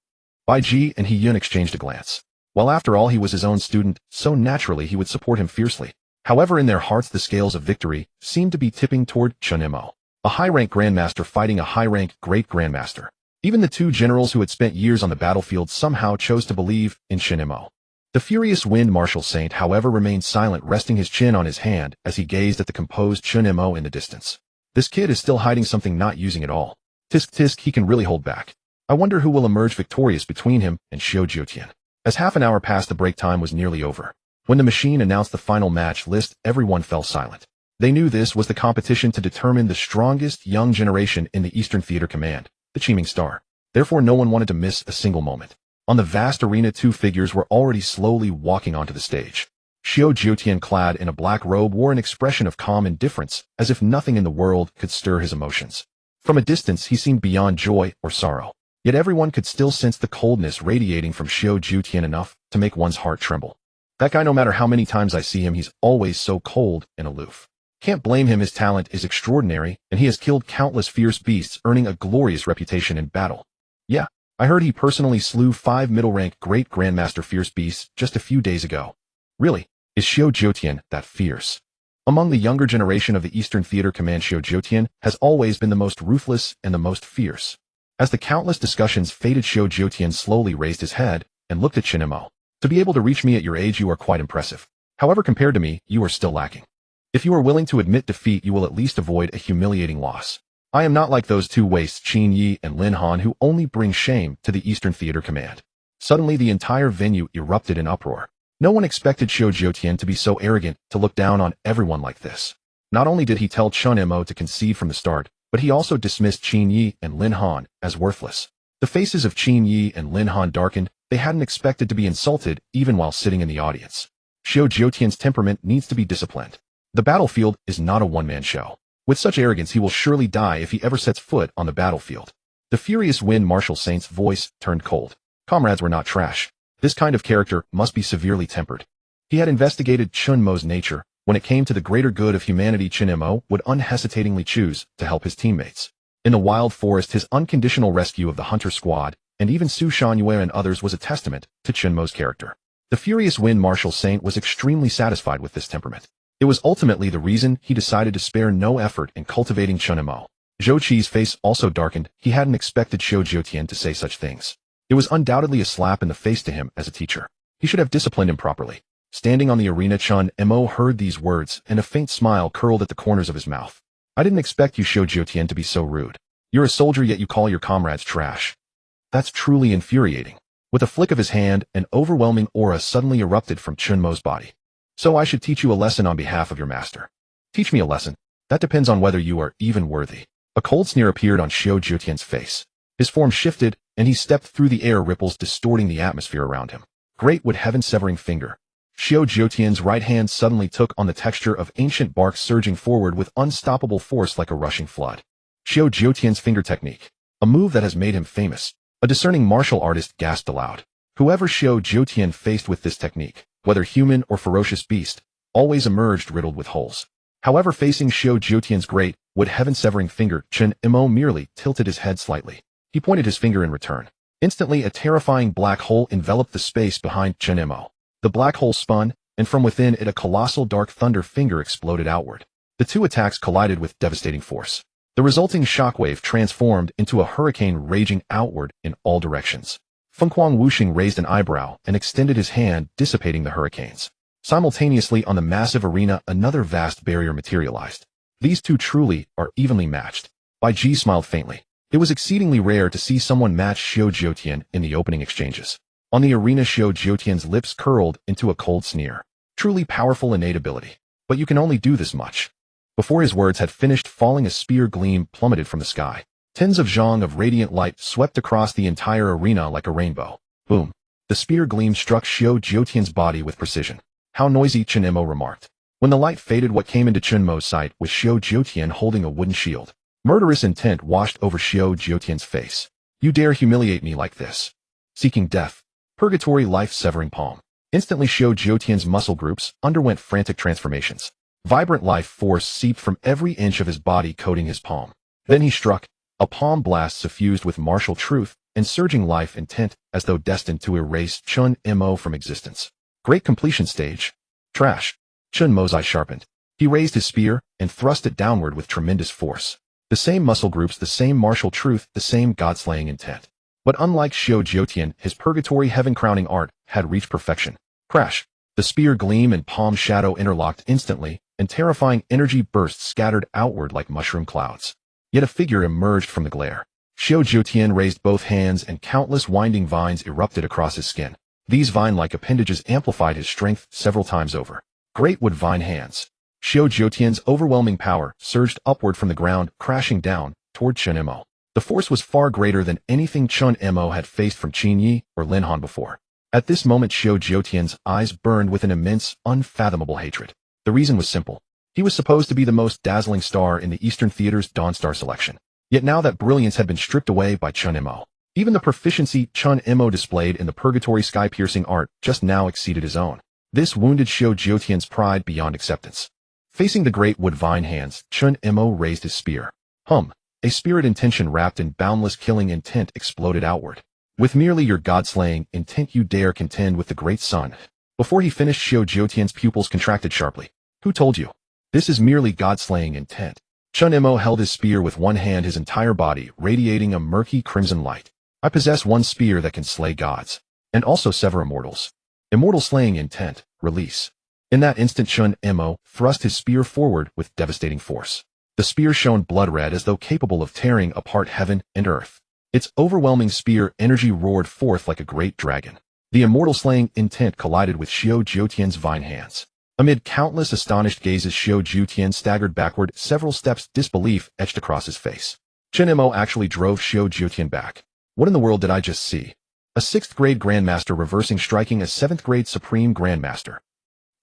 Bai Ji and He Yun exchanged a glance. Well, after all, he was his own student, so naturally he would support him fiercely. However, in their hearts the scales of victory seemed to be tipping toward Chen Mo. A high-rank grandmaster fighting a high-rank great grandmaster. Even the 2 generals who had spent years on the battlefield somehow chose to believe in Chen Mo. The furious Wind Martial Saint, however, remained silent, resting his chin on his hand as he gazed at the composed Chen Mo in the distance. This kid is still hiding something, not using it all. Tisk tisk, he can really hold back. I wonder who will emerge victorious between him and Xiao Jiutian. As half an hour passed, the break time was nearly over. When the machine announced the final match list, everyone fell silent. They knew this was the competition to determine the strongest young generation in the Eastern Theater Command, the Chiming Star. Therefore, no one wanted to miss a single moment. On the vast arena, 2 figures were already slowly walking onto the stage. Xiao Jiutian, clad in a black robe, wore an expression of calm indifference, as if nothing in the world could stir his emotions. From a distance, he seemed beyond joy or sorrow. Yet everyone could still sense the coldness radiating from Xiao Jiutian, enough to make one's heart tremble. That guy, no matter how many times I see him, he's always so cold and aloof. Can't blame him, his talent is extraordinary, and he has killed countless fierce beasts, earning a glorious reputation in battle. Yeah, I heard he personally slew 5 middle-rank great grandmaster fierce beasts just a few days ago. Really? Is Xiao Jiutian that fierce? Among the younger generation of the Eastern Theater Command, Xiao Jiutian has always been the most ruthless and the most fierce. As the countless discussions faded, Xiao Jiutian slowly raised his head and looked at Chen Mo. "To be able to reach me at your age, you are quite impressive. However, compared to me, you are still lacking. If you are willing to admit defeat, you will at least avoid a humiliating loss. I am not like those 2 wastes, Qin Yi and Lin Han, who only bring shame to the Eastern Theater Command." Suddenly the entire venue erupted in uproar. No one expected Xiao Jiutian to be so arrogant to look down on everyone like this. Not only did he tell Chen Mo to concede from the start, but he also dismissed Qin Yi and Lin Han as worthless. The faces of Qin Yi and Lin Han darkened. They hadn't expected to be insulted even while sitting in the audience. Xiao Jiutian's temperament needs to be disciplined. The battlefield is not a one-man show. With such arrogance he will surely die if he ever sets foot on the battlefield. The furious Wind Marshal Saint's voice turned cold. Comrades were not trash. This kind of character must be severely tempered. He had investigated Chen Mo's nature. When it came to the greater good of humanity, Chen Mo would unhesitatingly choose to help his teammates. In the wild forest, his unconditional rescue of the hunter squad, and even Su Shangyue and others, was a testament to Chen Mo's character. The furious Wind Marshal Saint was extremely satisfied with this temperament. It was ultimately the reason he decided to spare no effort in cultivating Chen Mo. Zhou Qi's face also darkened. He hadn't expected Xiao Jiutian to say such things. It was undoubtedly a slap in the face to him as a teacher. He should have disciplined him properly. Standing on the arena, Chen Mo heard these words, and a faint smile curled at the corners of his mouth. I didn't expect you, Xiao Jiutian, to be so rude. You're a soldier, yet you call your comrades trash. That's truly infuriating. With a flick of his hand, an overwhelming aura suddenly erupted from Chen Mo's body. So I should teach you a lesson on behalf of your master. Teach me a lesson. That depends on whether you are even worthy. A cold sneer appeared on Xiao Jiutian's face. His form shifted, and he stepped through the air, ripples distorting the atmosphere around him. Great would heaven-severing finger. Xiao Jiutian's right hand suddenly took on the texture of ancient bark, surging forward with unstoppable force like a rushing flood. Xiao Jiutian's finger technique. A move that has made him famous. A discerning martial artist gasped aloud. Whoever Xiao Jiutian faced with this technique, whether human or ferocious beast, always emerged riddled with holes. However, facing Xiao Jiutian's great would heaven-severing finger, Chen Mo merely tilted his head slightly. He pointed his finger in return. Instantly, a terrifying black hole enveloped the space behind Chen Mo. The black hole spun, and from within it a colossal dark thunder finger exploded outward. The two attacks collided with devastating force. The resulting shockwave transformed into a hurricane raging outward in all directions. Fengquang Wuxing raised an eyebrow and extended his hand, dissipating the hurricanes. Simultaneously on the massive arena, another vast barrier materialized. These two truly are evenly matched. Bai Ji smiled faintly. It was exceedingly rare to see someone match Xiao Jiutian in the opening exchanges. On the arena, Xiao Jiutian's lips curled into a cold sneer. Truly powerful innate ability. But you can only do this much. Before his words had finished falling, a spear gleam plummeted from the sky. Tens of zhang of radiant light swept across the entire arena like a rainbow. Boom. The spear gleam struck Xiao Jiutian's body with precision. How noisy, Chen Mo remarked. When the light faded, what came into Chen Mo's sight was Xiao Jiutian holding a wooden shield. Murderous intent washed over Xiao Jiutian's face. You dare humiliate me like this? Seeking death. Purgatory life-severing palm. Instantly, Xiao Jiutian's muscle groups underwent frantic transformations. Vibrant life force seeped from every inch of his body, coating his palm. Then he struck. A palm blast suffused with martial truth and surging life intent, as though destined to erase Chen Mo from existence. Great completion stage. Trash. Chen Mo's eye sharpened. He raised his spear and thrust it downward with tremendous force. The same muscle groups, the same martial truth, the same god-slaying intent. But unlike Xiao Jiutian, his purgatory heaven-crowning art had reached perfection. Crash. The spear gleam and palm shadow interlocked instantly, and terrifying energy bursts scattered outward like mushroom clouds. Yet a figure emerged from the glare. Xiao Jiutian raised both hands, and countless winding vines erupted across his skin. These vine-like appendages amplified his strength several times over. Great wood vine hands. Xiao Jiutian's overwhelming power surged upward from the ground, crashing down toward Chen Mo. The force was far greater than anything Chen Mo had faced from Qin Yi or Lin Han before. At this moment, Xiao Jiutian's eyes burned with an immense, unfathomable hatred. The reason was simple. He was supposed to be the most dazzling star in the Eastern Theater's Dawn Star selection. Yet now that brilliance had been stripped away by Chen Mo. Even the proficiency Chen Mo displayed in the purgatory sky-piercing art just now exceeded his own. This wounded Xiao Jiutian's pride beyond acceptance. Facing the great wood vine hands, Chen Mo raised his spear. A spirit intention wrapped in boundless killing intent exploded outward. With merely your god-slaying intent you dare contend with the great sun. Before he finished, Xiao Jiutian's pupils contracted sharply. Who told you? This is merely god-slaying intent. Chen Mo held his spear with one hand, his entire body radiating a murky crimson light. I possess one spear that can slay gods. And also sever immortals. Immortal slaying intent, release. In that instant, Chen Mo thrust his spear forward with devastating force. The spear shone blood red, as though capable of tearing apart heaven and earth. Its overwhelming spear energy roared forth like a great dragon. The immortal slaying intent collided with Xiao Jiutian's vine hands. Amid countless astonished gazes, Xiao Jiutian staggered backward several steps, disbelief etched across his face. Chen Mo actually drove Xiao Jiutian back. What in the world did I just see? A 6th grade Grandmaster reversing striking a 7th grade Supreme Grandmaster.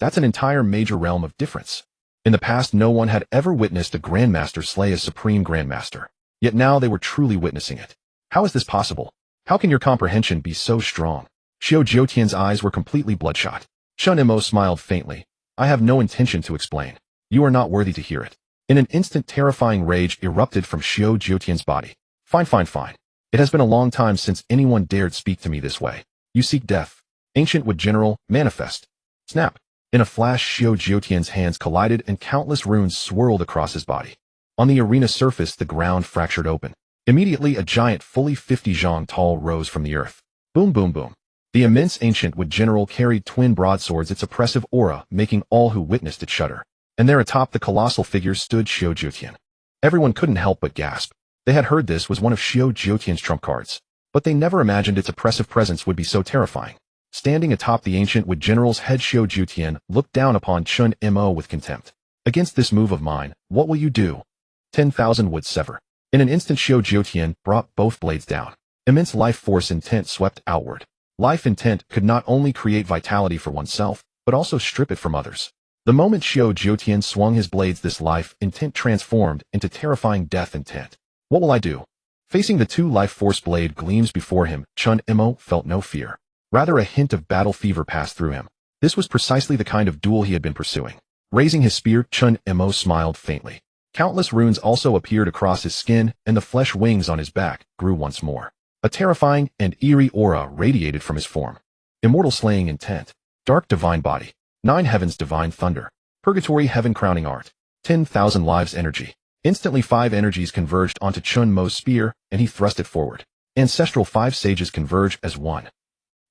That's an entire major realm of difference. In the past, no one had ever witnessed a Grandmaster slay a Supreme Grandmaster. Yet now they were truly witnessing it. How is this possible? How can your comprehension be so strong? Xiao Jiutian's eyes were completely bloodshot. Chen Mo smiled faintly. I have no intention to explain. You are not worthy to hear it. In an instant, terrifying rage erupted from Xiao Jiutian's body. Fine. It has been a long time since anyone dared speak to me this way. You seek death. Ancient Wood General, manifest. Snap. In a flash, Xiao Jiutian's hands collided and countless runes swirled across his body. On the arena surface, the ground fractured open. Immediately, a giant fully 50 zhang tall rose from the earth. Boom, boom, boom. The immense Ancient Wood General carried twin broadswords, its oppressive aura making all who witnessed it shudder. And there atop the colossal figure stood Xiao Jiutian. Everyone couldn't help but gasp. They had heard this was one of Xiao Jiutian's trump cards, but they never imagined its oppressive presence would be so terrifying. Standing atop the Ancient Wood General's head, Xiao Jiutian looked down upon Chen Mo with contempt. Against this move of mine, what will you do? 10,000 would sever. In an instant, Xiao Jiutian brought both blades down. Immense life force intent swept outward. Life intent could not only create vitality for oneself, but also strip it from others. The moment Xiao Jiutian swung his blades, this life intent transformed into terrifying death intent. What will I do? Facing the 2 life force blade gleams before him, Chen Mo felt no fear. Rather, a hint of battle fever passed through him. This was precisely the kind of duel he had been pursuing. Raising his spear, Chen Mo smiled faintly. Countless runes also appeared across his skin, and the flesh wings on his back grew once more. A terrifying and eerie aura radiated from his form. Immortal slaying intent. Dark divine body. 9 heavens divine thunder. Purgatory heaven crowning art. 10,000 lives energy. Instantly 5 energies converged onto Chen Mo's spear, and he thrust it forward. Ancestral 5 sages converge as one.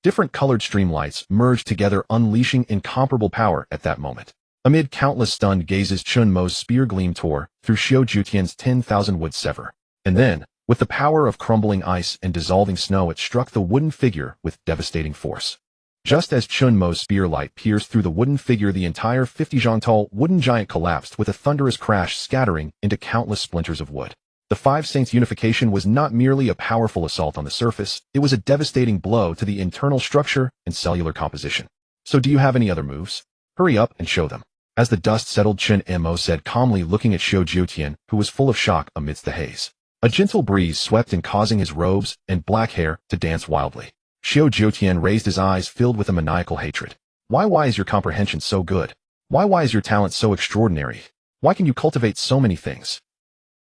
Different colored streamlights merged together, unleashing incomparable power at that moment. Amid countless stunned gazes, Chen Mo's spear gleam tore through Xiao Jiutian's 10,000 wood sever. And then, with the power of crumbling ice and dissolving snow, it struck the wooden figure with devastating force. Just as Chen Mo's spear light pierced through the wooden figure, the entire 50 zhang tall wooden giant collapsed with a thunderous crash, scattering into countless splinters of wood. The 5 Saints' unification was not merely a powerful assault on the surface, it was a devastating blow to the internal structure and cellular composition. So do you have any other moves? Hurry up and show them. As the dust settled, Chen Mo said calmly, looking at Xiao Jiutian, who was full of shock amidst the haze. A gentle breeze swept in, causing his robes and black hair to dance wildly. Xiao Jiutian raised his eyes, filled with a maniacal hatred. Why is your comprehension so good? Why is your talent so extraordinary? Why can you cultivate so many things?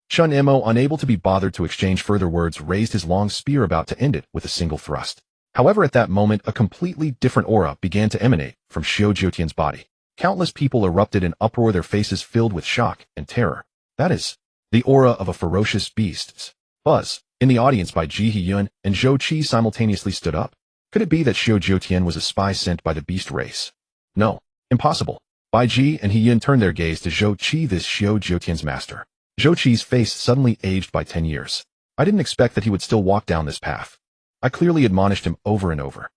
Chen Mo, unable to be bothered to exchange further words, raised his long spear, about to end it with a single thrust. However, at that moment, a completely different aura began to emanate from Xiao Jiutian's body. Countless people erupted in uproar, their faces filled with shock and terror. That is the aura of a ferocious beast. Buzz. In the audience, Bai Ji, Hiyun, and Zhou Qi simultaneously stood up. Could it be that Xiao Jiutian was a spy sent by the beast race? No. Impossible. Bai Ji and Hiyun turned their gaze to Zhou Qi, this Xiao Jiutian's master. Zhou Qi's face suddenly aged by 10 years. I didn't expect that he would still walk down this path. I clearly admonished him over and over.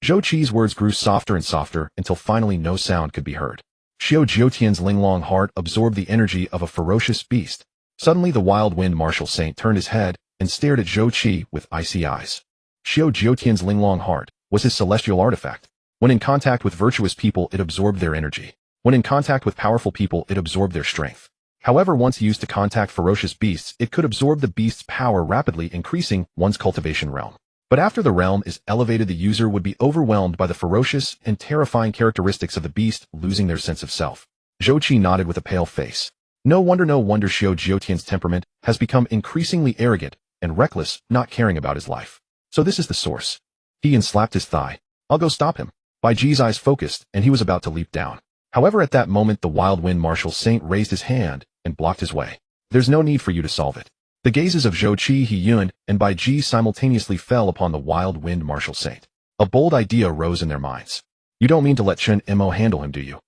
Zhou Qi's words grew softer and softer until finally no sound could be heard. Xiao Jiutian's linglong heart absorbed the energy of a ferocious beast. Suddenly, the wild wind martial saint turned his head and stared at Zhou Qi with icy eyes. Xiao Jiutian's linglong heart was his celestial artifact. When in contact with virtuous people, it absorbed their energy. When in contact with powerful people, it absorbed their strength. However, once used to contact ferocious beasts, it could absorb the beast's power, rapidly increasing one's cultivation realm. But after the realm is elevated, the user would be overwhelmed by the ferocious and terrifying characteristics of the beast, losing their sense of self. Zhou Qi nodded with a pale face. No wonder Xiao Jiutian's temperament has become increasingly arrogant and reckless, not caring about his life. So this is the source. He slapped his thigh. I'll go stop him. Bai Ji's eyes focused, and he was about to leap down. However, at that moment, the wild wind martial saint raised his hand and blocked his way. There's no need for you to solve it. The gazes of Zhou Qi, Hiyun, and Bai Ji simultaneously fell upon the wild wind martial saint. A bold idea rose in their minds. You don't mean to let Chen Mo handle him, do you?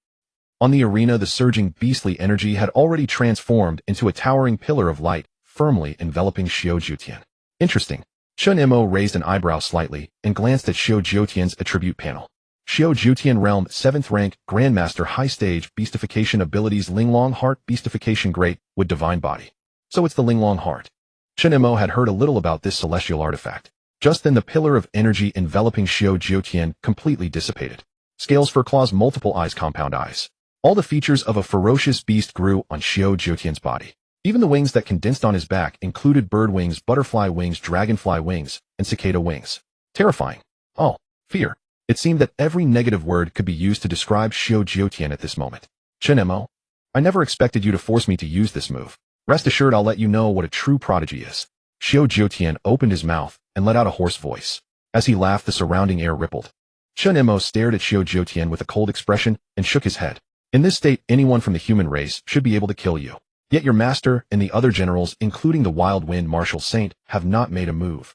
On the arena, the surging beastly energy had already transformed into a towering pillar of light, firmly enveloping Xiao Jiutian. Interesting. Chen Mo raised an eyebrow slightly and glanced at Xiao Jiutian's attribute panel. Xiao Jiutian Realm 7th rank Grandmaster High Stage Beastification Abilities Linglong Heart Beastification Great with Divine Body. So it's the Linglong Heart. Chen Mo had heard a little about this celestial artifact. Just then the pillar of energy enveloping Xiao Jiutian completely dissipated. Scales for claws, multiple eyes, compound eyes. All the features of a ferocious beast grew on Xiao Jiutian's body. Even the wings that condensed on his back included bird wings, butterfly wings, dragonfly wings, and cicada wings. Terrifying. Oh, fear. It seemed that every negative word could be used to describe Xiao Jiutian at this moment. Chen Mo, I never expected you to force me to use this move. Rest assured I'll let you know what a true prodigy is. Xiao Jiutian opened his mouth and let out a hoarse voice. As he laughed, the surrounding air rippled. Chen Mo stared at Xiao Jiutian with a cold expression and shook his head. In this state, anyone from the human race should be able to kill you. Yet your master and the other generals, including the Wild Wind Martial Saint, have not made a move.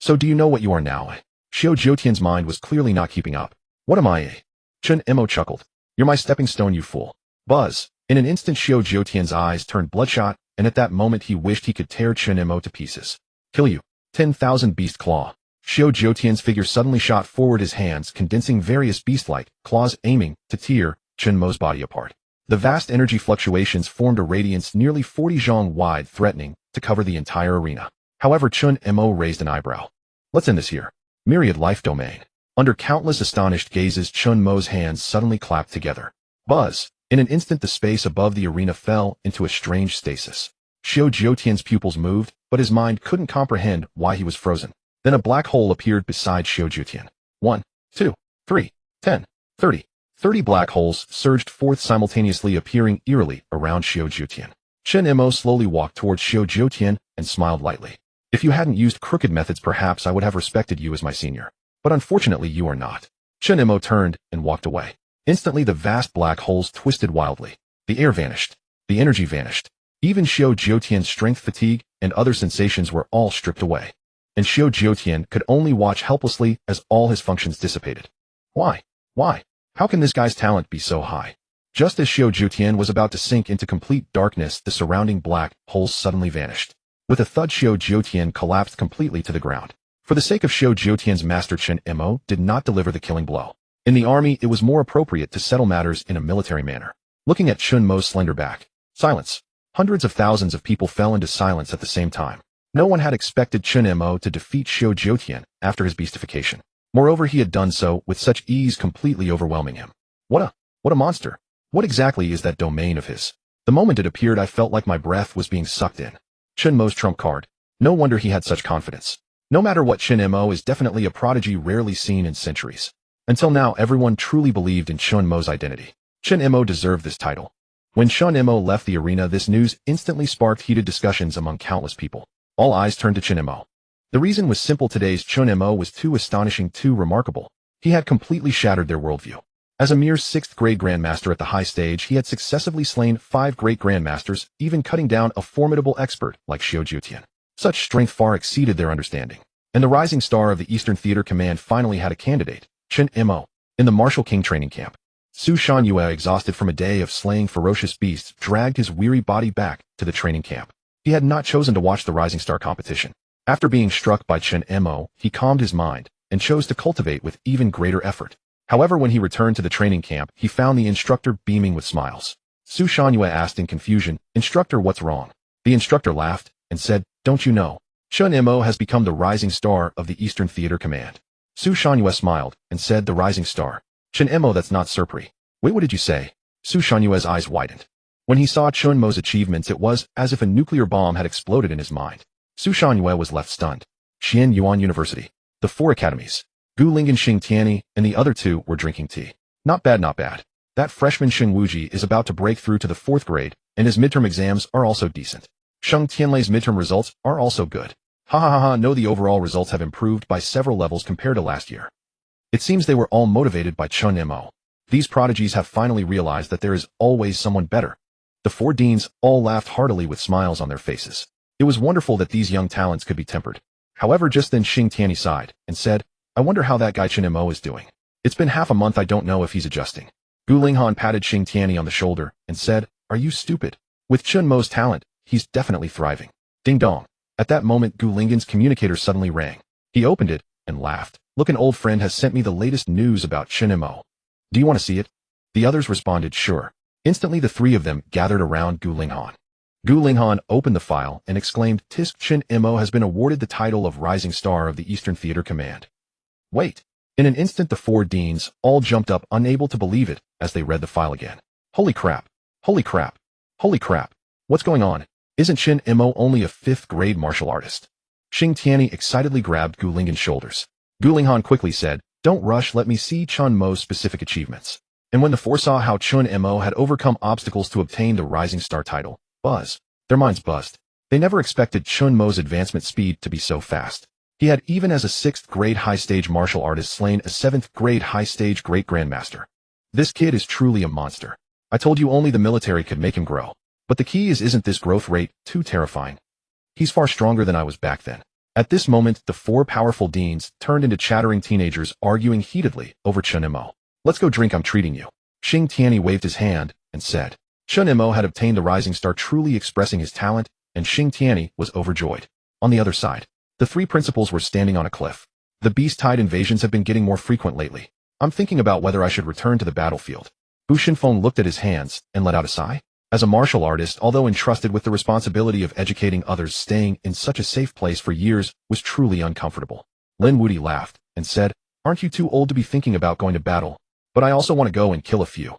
So do you know what you are now? Xiao Jiutian's mind was clearly not keeping up. What am I? Chen Mo chuckled. You're my stepping stone, you fool. Buzz. In an instant, Xiao Jiutian's eyes turned bloodshot, and at that moment he wished he could tear Chen Mo to pieces. Kill you. 10,000 Beast Claw. Xiao Jiutian's figure suddenly shot forward, his hands condensing various beast-like claws, aiming to tear Chen Mo's body apart. The vast energy fluctuations formed a radiance nearly 40 zhong wide, threatening to cover the entire arena. However, Chen Mo raised an eyebrow. Let's end this here. Myriad life domain. Under countless astonished gazes, Chen Mo's hands suddenly clapped together. Buzz. In an instant, the space above the arena fell into a strange stasis. Xiao Jiutian's pupils moved, but his mind couldn't comprehend why he was frozen. Then a black hole appeared beside Xiao Jiutian. 1, 2, 3, 10, 30. 30 black holes surged forth simultaneously, appearing eerily around Xiao Jiutian. Chen Mo slowly walked towards Xiao Jiutian and smiled lightly. If you hadn't used crooked methods, perhaps I would have respected you as my senior. But unfortunately, you are not. Chen Mo turned and walked away. Instantly, the vast black holes twisted wildly. The air vanished. The energy vanished. Even Xiao Jiutian's strength, fatigue, and other sensations were all stripped away. And Xiao Jiutian could only watch helplessly as all his functions dissipated. Why? Why? How can this guy's talent be so high? Just as Xiao Jiutian was about to sink into complete darkness, the surrounding black holes suddenly vanished. With a thud, Xiao Jiutian collapsed completely to the ground. For the sake of Xiao Jiutian's master, Chen Mo did not deliver the killing blow. In the army, it was more appropriate to settle matters in a military manner. Looking at Chen Mo's slender back. Silence. Hundreds of thousands of people fell into silence at the same time. No one had expected Chen Mo to defeat Xiao Jiutian after his beastification. Moreover, he had done so with such ease, completely overwhelming him. What a monster. What exactly is that domain of his? The moment it appeared, I felt like my breath was being sucked in. Chen Mo's trump card. No wonder he had such confidence. No matter what, Chen Mo is definitely a prodigy rarely seen in centuries. Until now, everyone truly believed in Chen Mo's identity. Chen Mo deserved this title. When Chen Mo left the arena, this news instantly sparked heated discussions among countless people. All eyes turned to Chen Mo. The reason was simple: today's Chen Mo was too astonishing, too remarkable. He had completely shattered their worldview. As a mere 6th grade grandmaster at the high stage, he had successively slain 5 great grandmasters, even cutting down a formidable expert like Xiao Jiutian. Such strength far exceeded their understanding. And the rising star of the Eastern Theater Command finally had a candidate, Chen Mo. In the Martial King training camp, Su Shangyue, exhausted from a day of slaying ferocious beasts, dragged his weary body back to the training camp. He had not chosen to watch the rising star competition. After being struck by Chen Mo, he calmed his mind and chose to cultivate with even greater effort. However, when he returned to the training camp, he found the instructor beaming with smiles. Su Shangyue asked in confusion, "Instructor, what's wrong?" The instructor laughed and said, "Don't you know? Chen Mo has become the rising star of the Eastern Theater Command." Su Shangyue smiled and said, "The rising star? Chen Mo, that's not surpri." "Wait, what did you say?" Su Shanyue's eyes widened. When he saw Chen Mo's achievements, it was as if a nuclear bomb had exploded in his mind. Su Shanyue was left stunned. Xian Yuan University. The 4 academies. Gu Ling and Xing Tianyi and the other 2 were drinking tea. Not bad, not bad. That freshman Xing Wuji is about to break through to the 4th grade, and his midterm exams are also decent. Sheng Tianlei's midterm results are also good. Ha ha ha ha, no, the overall results have improved by several levels compared to last year. It seems they were all motivated by Chen Mo. These prodigies have finally realized that there is always someone better. The 4 deans all laughed heartily with smiles on their faces. It was wonderful that these young talents could be tempered. However, just then Xing Tianyi sighed and said, "I wonder how that guy Chen Mo is doing. It's been half a month, I don't know if he's adjusting." Gu Linghan patted Xing Tianyi on the shoulder and said, "Are you stupid? With Chen Mo's talent, he's definitely thriving." Ding dong. At that moment, Gu Lingan's communicator suddenly rang. He opened it and laughed. Look, an old friend has sent me the latest news about Chen Mo. Do you want to see it? The others responded, sure. Instantly, the three of them gathered around Gu Linghan. Gu Linghan opened the file and exclaimed, Tisk, Chen Mo has been awarded the title of Rising Star of the Eastern Theater Command. Wait. In an instant, the four deans all jumped up, unable to believe it, as they read the file again. Holy crap. Holy crap. Holy crap. What's going on? Isn't Chen Mo only a 5th grade martial artist? Xing Tianyi excitedly grabbed Gu Linghan's shoulders. Gu Linghan quickly said, don't rush, let me see Chen Mo's specific achievements. And when the four saw how Chen Mo had overcome obstacles to obtain the Rising Star title, their minds buzzed. They never expected Chen Mo's advancement speed to be so fast. He had, even as a 6th grade high-stage martial artist, slain a 7th grade high-stage great grandmaster. This kid is truly a monster. I told you only the military could make him grow. But the key isn't this growth rate too terrifying? He's far stronger than I was back then. At this moment, the four powerful deans turned into chattering teenagers, arguing heatedly over Chen Mo. Let's go drink, I'm treating you. Xing Tianyi waved his hand and said. Chen Mo had obtained the Rising Star, truly expressing his talent, and Xing Tianyi was overjoyed. On the other side, the three principals were standing on a cliff. The beast-tide invasions have been getting more frequent lately. I'm thinking about whether I should return to the battlefield. Bu Xinfeng looked at his hands and let out a sigh. As a martial artist, although entrusted with the responsibility of educating others, staying in such a safe place for years was truly uncomfortable. Lin Wuti laughed and said, aren't you too old to be thinking about going to battle? But I also want to go and kill a few.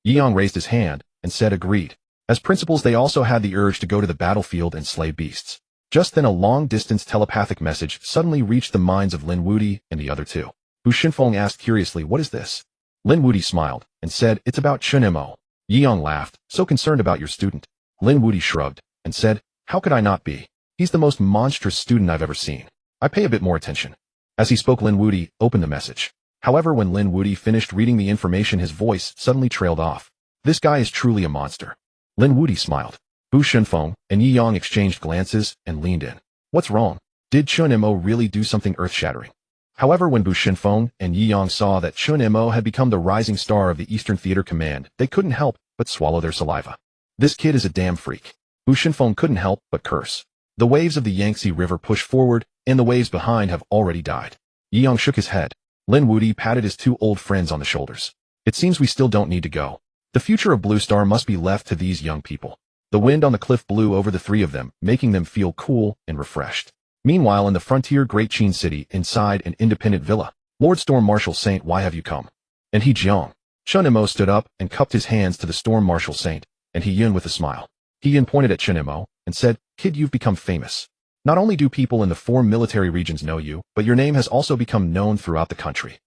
Yang raised his hand and said agreed. As principals, they also had the urge to go to the battlefield and slay beasts. Just then, a long-distance telepathic message suddenly reached the minds of Lin Wuti and the other two. Bu Xinfeng asked curiously, what is this? Lin Wuti smiled and said, it's about Chen Mo. Yang laughed, so concerned about your student. Lin Wuti shrugged and said, how could I not be? He's the most monstrous student I've ever seen. I pay a bit more attention. As he spoke, Lin Wuti opened the message. However, when Lin Wuti finished reading the information, his voice suddenly trailed off. This guy is truly a monster. Lin Wuti smiled. Bu Xinfeng and Yi Yang exchanged glances and leaned in. What's wrong? Did Chen Mo really do something earth-shattering? However, when Bu Xinfeng and Yi Yang saw that Chen Mo had become the Rising Star of the Eastern Theater Command, they couldn't help but swallow their saliva. This kid is a damn freak. Bu Xinfeng couldn't help but curse. The waves of the Yangtze River push forward, and the waves behind have already died. Yi Yang shook his head. Lin Wuti patted his two old friends on the shoulders. It seems we still don't need to go. The future of Blue Star must be left to these young people. The wind on the cliff blew over the three of them, making them feel cool and refreshed. Meanwhile, in the frontier Great Qin City, inside an independent villa, Lord Storm Marshal Saint, why have you come? And he Jiang. Chen Mo stood up and cupped his hands to the Storm Marshal Saint, and he Yun with a smile. He Yun pointed at Chen Mo and said, kid, you've become famous. Not only do people in the 4 military regions know you, but your name has also become known throughout the country.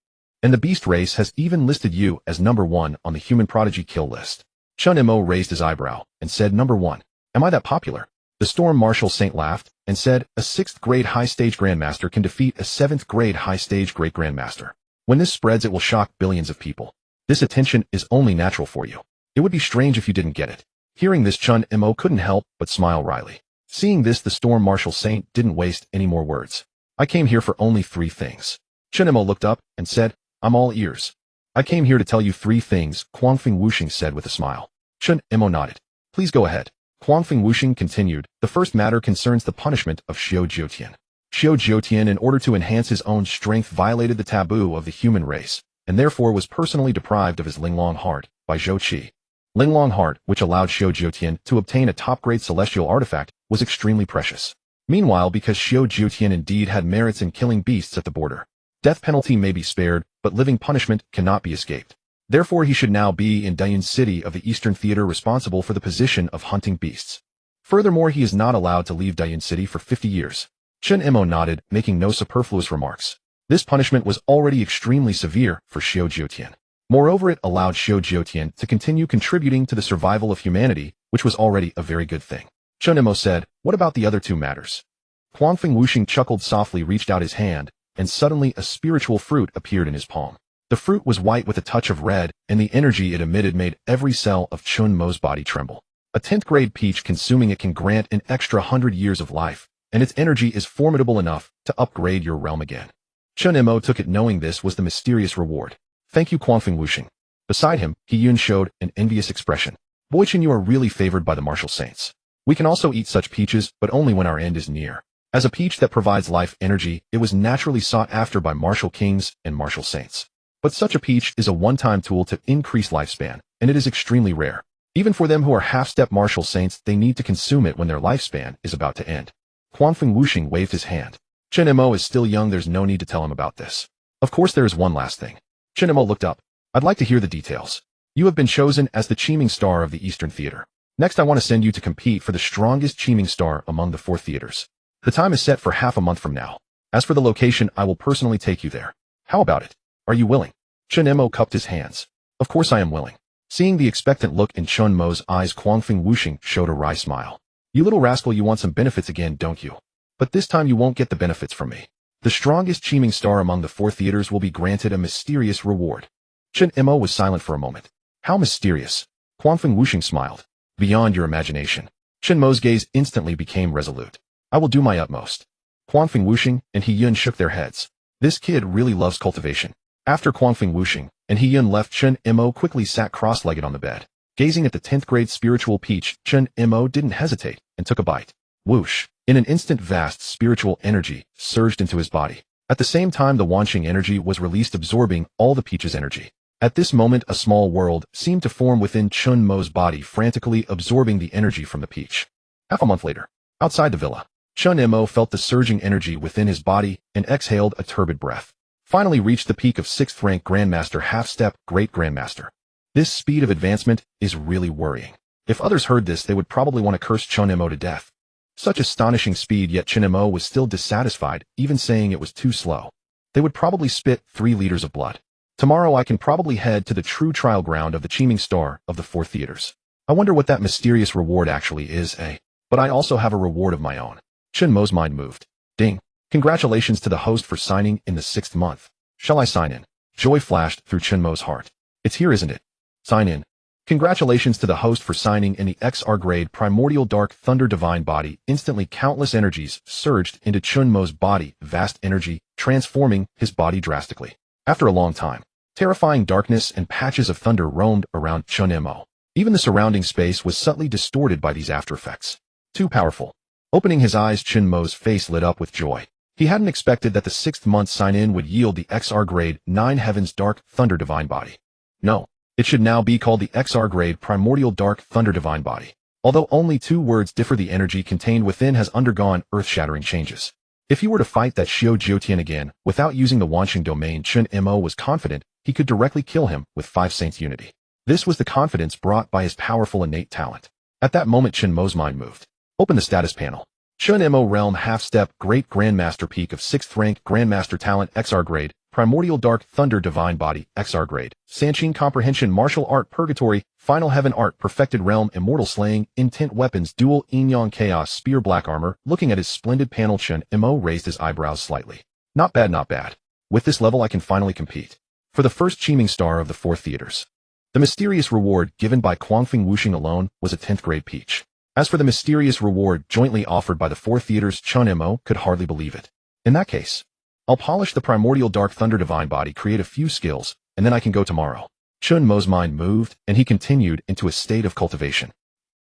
And the beast race has even listed you as #1 on the human prodigy kill list. Chen Mo raised his eyebrow and said, #1. Am I that popular? The Storm Marshal Saint laughed and said, a 6th grade high-stage grandmaster can defeat a 7th grade high-stage great grandmaster. When this spreads, it will shock billions of people. This attention is only natural for you. It would be strange if you didn't get it. Hearing this, Chen Mo couldn't help but smile wryly. Seeing this, the Storm Marshal Saint didn't waste any more words. I came here for only 3 things. Chen Mo looked up and said, I'm all ears. I came here to tell you 3 things, Quangfeng Wuxing said with a smile. Chen Mo nodded. Please go ahead. Quangfeng Wuxing continued, the first matter concerns the punishment of Xiao Jiutian. Xiao Jiutian, in order to enhance his own strength, violated the taboo of the human race, and therefore was personally deprived of his Linglong heart by Zhou Qi. Linglong heart, which allowed Xiao Jiutian to obtain a top-grade celestial artifact, was extremely precious. Meanwhile, because Xiao Jiutian indeed had merits in killing beasts at the border, death penalty may be spared, but living punishment cannot be escaped. Therefore, he should now be in Dayun City of the Eastern Theater, responsible for the position of hunting beasts. Furthermore, he is not allowed to leave Dayun City for 50 years. Chen Mo nodded, making no superfluous remarks. This punishment was already extremely severe for Xiao Jiutian. Moreover, it allowed Xiao Jiutian to continue contributing to the survival of humanity, which was already a very good thing. Chen Mo said, what about the other 2 matters? Quangfeng Wuxing chuckled softly, reached out his hand, and suddenly a spiritual fruit appeared in his palm. The fruit was white with a touch of red, and the energy it emitted made every cell of Chen Mo's body tremble. A 10th grade peach, consuming it can grant an extra 100 years of life, and its energy is formidable enough to upgrade your realm again. Chen Mo took it, knowing this was the mysterious reward. Thank you, Quangfeng Wuxing. Beside him, He Yun showed an envious expression. Boy Chen, you are really favored by the martial saints. We can also eat such peaches, but only when our end is near. As a peach that provides life energy, it was naturally sought after by martial kings and martial saints. But such a peach is a one-time tool to increase lifespan, and it is extremely rare. Even for them who are half-step martial saints, they need to consume it when their lifespan is about to end. Quanfeng Wuxing waved his hand. Chen Mo is still young, there's no need to tell him about this. Of course there is one last thing. Chen Mo looked up. I'd like to hear the details. You have been chosen as the Qiming Star of the Eastern Theater. Next I want to send you to compete for the strongest Qiming Star among the 4 theaters. The time is set for half a month from now. As for the location, I will personally take you there. How about it? Are you willing? Chen Mo cupped his hands. Of course I am willing. Seeing the expectant look in Chen Mo's eyes, Quanfeng Wuxing showed a wry smile. You little rascal, you want some benefits again, don't you? But this time you won't get the benefits from me. The strongest Qiming Star among the 4 theaters will be granted a mysterious reward. Chen Mo was silent for a moment. How mysterious? Quanfeng Wuxing smiled. Beyond your imagination. Chen Mo's gaze instantly became resolute. I will do my utmost. Quanfeng Wuxing and He Yun shook their heads. This kid really loves cultivation. After Quanfeng Wuxing and He Yun left, Chen Mo quickly sat cross-legged on the bed. Gazing at the 10th grade spiritual peach, Chen Mo didn't hesitate and took a bite. Whoosh! In an instant, vast spiritual energy surged into his body. At the same time, the Wanqing energy was released, absorbing all the peach's energy. At this moment, a small world seemed to form within Chen Mo's body, frantically absorbing the energy from the peach. Half a month later, outside the villa, Chen Mo felt the surging energy within his body and exhaled a turbid breath. Finally reached the peak of 6th rank Grandmaster, half-step Great Grandmaster. This speed of advancement is really worrying. If others heard this, they would probably want to curse Chen Mo to death. Such astonishing speed, yet Chen Mo was still dissatisfied, even saying it was too slow. They would probably spit 3 liters of blood. Tomorrow I can probably head to the true trial ground of the Qiming Star of the 4 theaters. I wonder what that mysterious reward actually is, eh? But I also have a reward of my own. Chen Mo's mind moved. Ding. Congratulations to the host for signing in the 6th month. Shall I sign in? Joy flashed through Chen Mo's heart. It's here, isn't it? Sign in. Congratulations to the host for signing in the XR grade Primordial Dark Thunder Divine Body. Instantly countless energies surged into Chen Mo's body, vast energy, transforming his body drastically. After a long time, terrifying darkness and patches of thunder roamed around Chen Mo. Even the surrounding space was subtly distorted by these after effects. Too powerful. Opening his eyes, Chen Mo's face lit up with joy. He hadn't expected that the 6th month sign-in would yield the XR grade 9 Heavens Dark Thunder Divine Body. No, it should now be called the XR grade Primordial Dark Thunder Divine Body. Although only 2 words differ, the energy contained within has undergone earth-shattering changes. If he were to fight that Xiao Jiutian again, without using the Wanqing domain, Chen Mo was confident he could directly kill him with 5 Saints Unity. This was the confidence brought by his powerful innate talent. At that moment, Chen Mo's mind moved. Open the status panel. Chen Mo Realm Half-Step Great Grandmaster Peak of 6th Rank Grandmaster Talent XR Grade Primordial Dark Thunder Divine Body XR Grade Sanqing Comprehension Martial Art Purgatory Final Heaven Art Perfected Realm Immortal Slaying Intent Weapons Dual Yin-Yang Chaos Spear Black Armor. Looking at his splendid panel, Chen Mo raised his eyebrows slightly. Not bad, not bad. With this level I can finally compete for the first Qiming Star of the 4 theaters. The mysterious reward given by Quanfeng Wuxing alone was a 10th grade peach. As for the mysterious reward jointly offered by the 4 theaters, Chen Mo could hardly believe it. In that case, I'll polish the Primordial Dark Thunder Divine Body, create a few skills, and then I can go tomorrow. Chen Mo's mind moved, and he continued into a state of cultivation.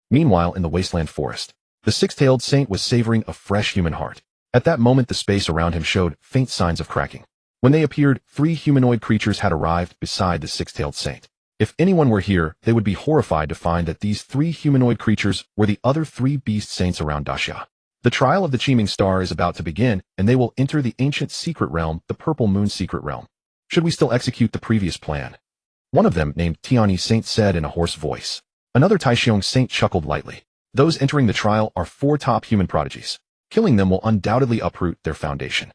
Meanwhile, in the wasteland forest, the 6-tailed saint was savoring a fresh human heart. At that moment, the space around him showed faint signs of cracking. When they appeared, 3 humanoid creatures had arrived beside the 6-tailed saint. If anyone were here, they would be horrified to find that these 3 humanoid creatures were the other 3 beast saints around Daxia. The trial of the Qiming Star is about to begin, and they will enter the ancient secret realm, the Purple Moon Secret Realm. Should we still execute the previous plan? One of them, named Tiani Saint, said in a hoarse voice. Another Taixiong Saint chuckled lightly. Those entering the trial are 4 top human prodigies. Killing them will undoubtedly uproot their foundation.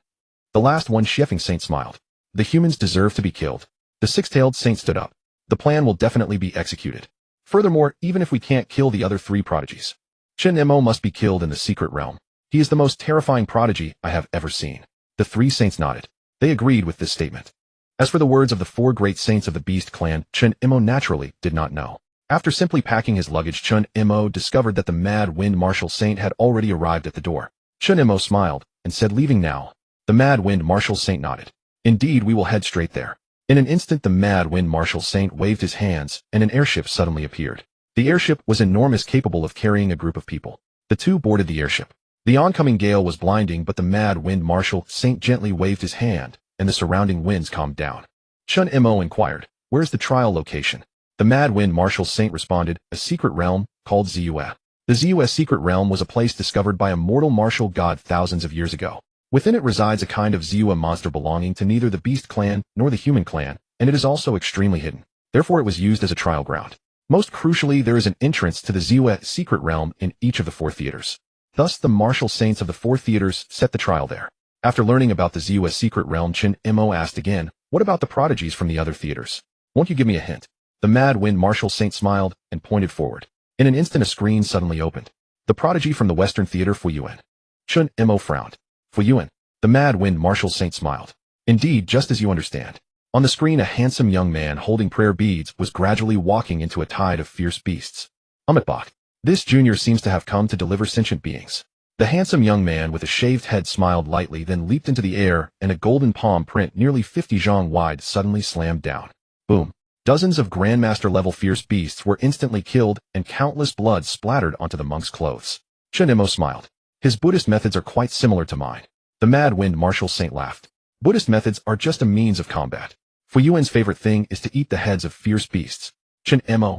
The last one, Xiefeng Saint, smiled. The humans deserve to be killed. The 6-tailed saint stood up. The plan will definitely be executed. Furthermore, even if we can't kill the other 3 prodigies, Chen Mo must be killed in the secret realm. He is the most terrifying prodigy I have ever seen. The 3 saints nodded. They agreed with this statement. As for the words of the 4 great saints of the Beast clan, Chen Mo naturally did not know. After simply packing his luggage, Chen Mo discovered that the Mad Wind Martial Saint had already arrived at the door. Chen Mo smiled and said, "Leaving now." The Mad Wind Martial Saint nodded. "Indeed, we will head straight there." In an instant, the Mad Wind Martial Saint waved his hands, and an airship suddenly appeared. The airship was enormous, capable of carrying a group of people. The 2 boarded the airship. The oncoming gale was blinding, but the mad wind marshal saint gently waved his hand, and the surrounding winds calmed down. Chen Mo inquired, "Where's the trial location?" The mad wind marshal saint responded, "A secret realm, called Ziyue." The Ziyue secret realm was a place discovered by a mortal martial god thousands of years ago. Within it resides a kind of Ziyue monster belonging to neither the beast clan nor the human clan, and it is also extremely hidden. Therefore it was used as a trial ground. Most crucially, there is an entrance to the Ziyue secret realm in each of the 4 theaters. Thus, the martial saints of the 4 theaters set the trial there. After learning about the Ziyue secret realm, Chen Mo asked again, "What about the prodigies from the other theaters? Won't you give me a hint?" The mad wind martial saint smiled and pointed forward. In an instant, a screen suddenly opened. The prodigy from the Western Theater, Fuyuan. Chen Mo frowned. Fuyuan. The mad wind martial saint smiled. Indeed, just as you understand. On the screen, a handsome young man holding prayer beads was gradually walking into a tide of fierce beasts. Amitbach. This junior seems to have come to deliver sentient beings. The handsome young man with a shaved head smiled lightly, then leaped into the air, and a golden palm print nearly 50 zhang wide suddenly slammed down. Boom. Dozens of Grandmaster-level fierce beasts were instantly killed, and countless blood splattered onto the monk's clothes. Chen Mo smiled. His Buddhist methods are quite similar to mine. The mad wind martial saint laughed. Buddhist methods are just a means of combat. Fuyuan's favorite thing is to eat the heads of fierce beasts. Chen Mo.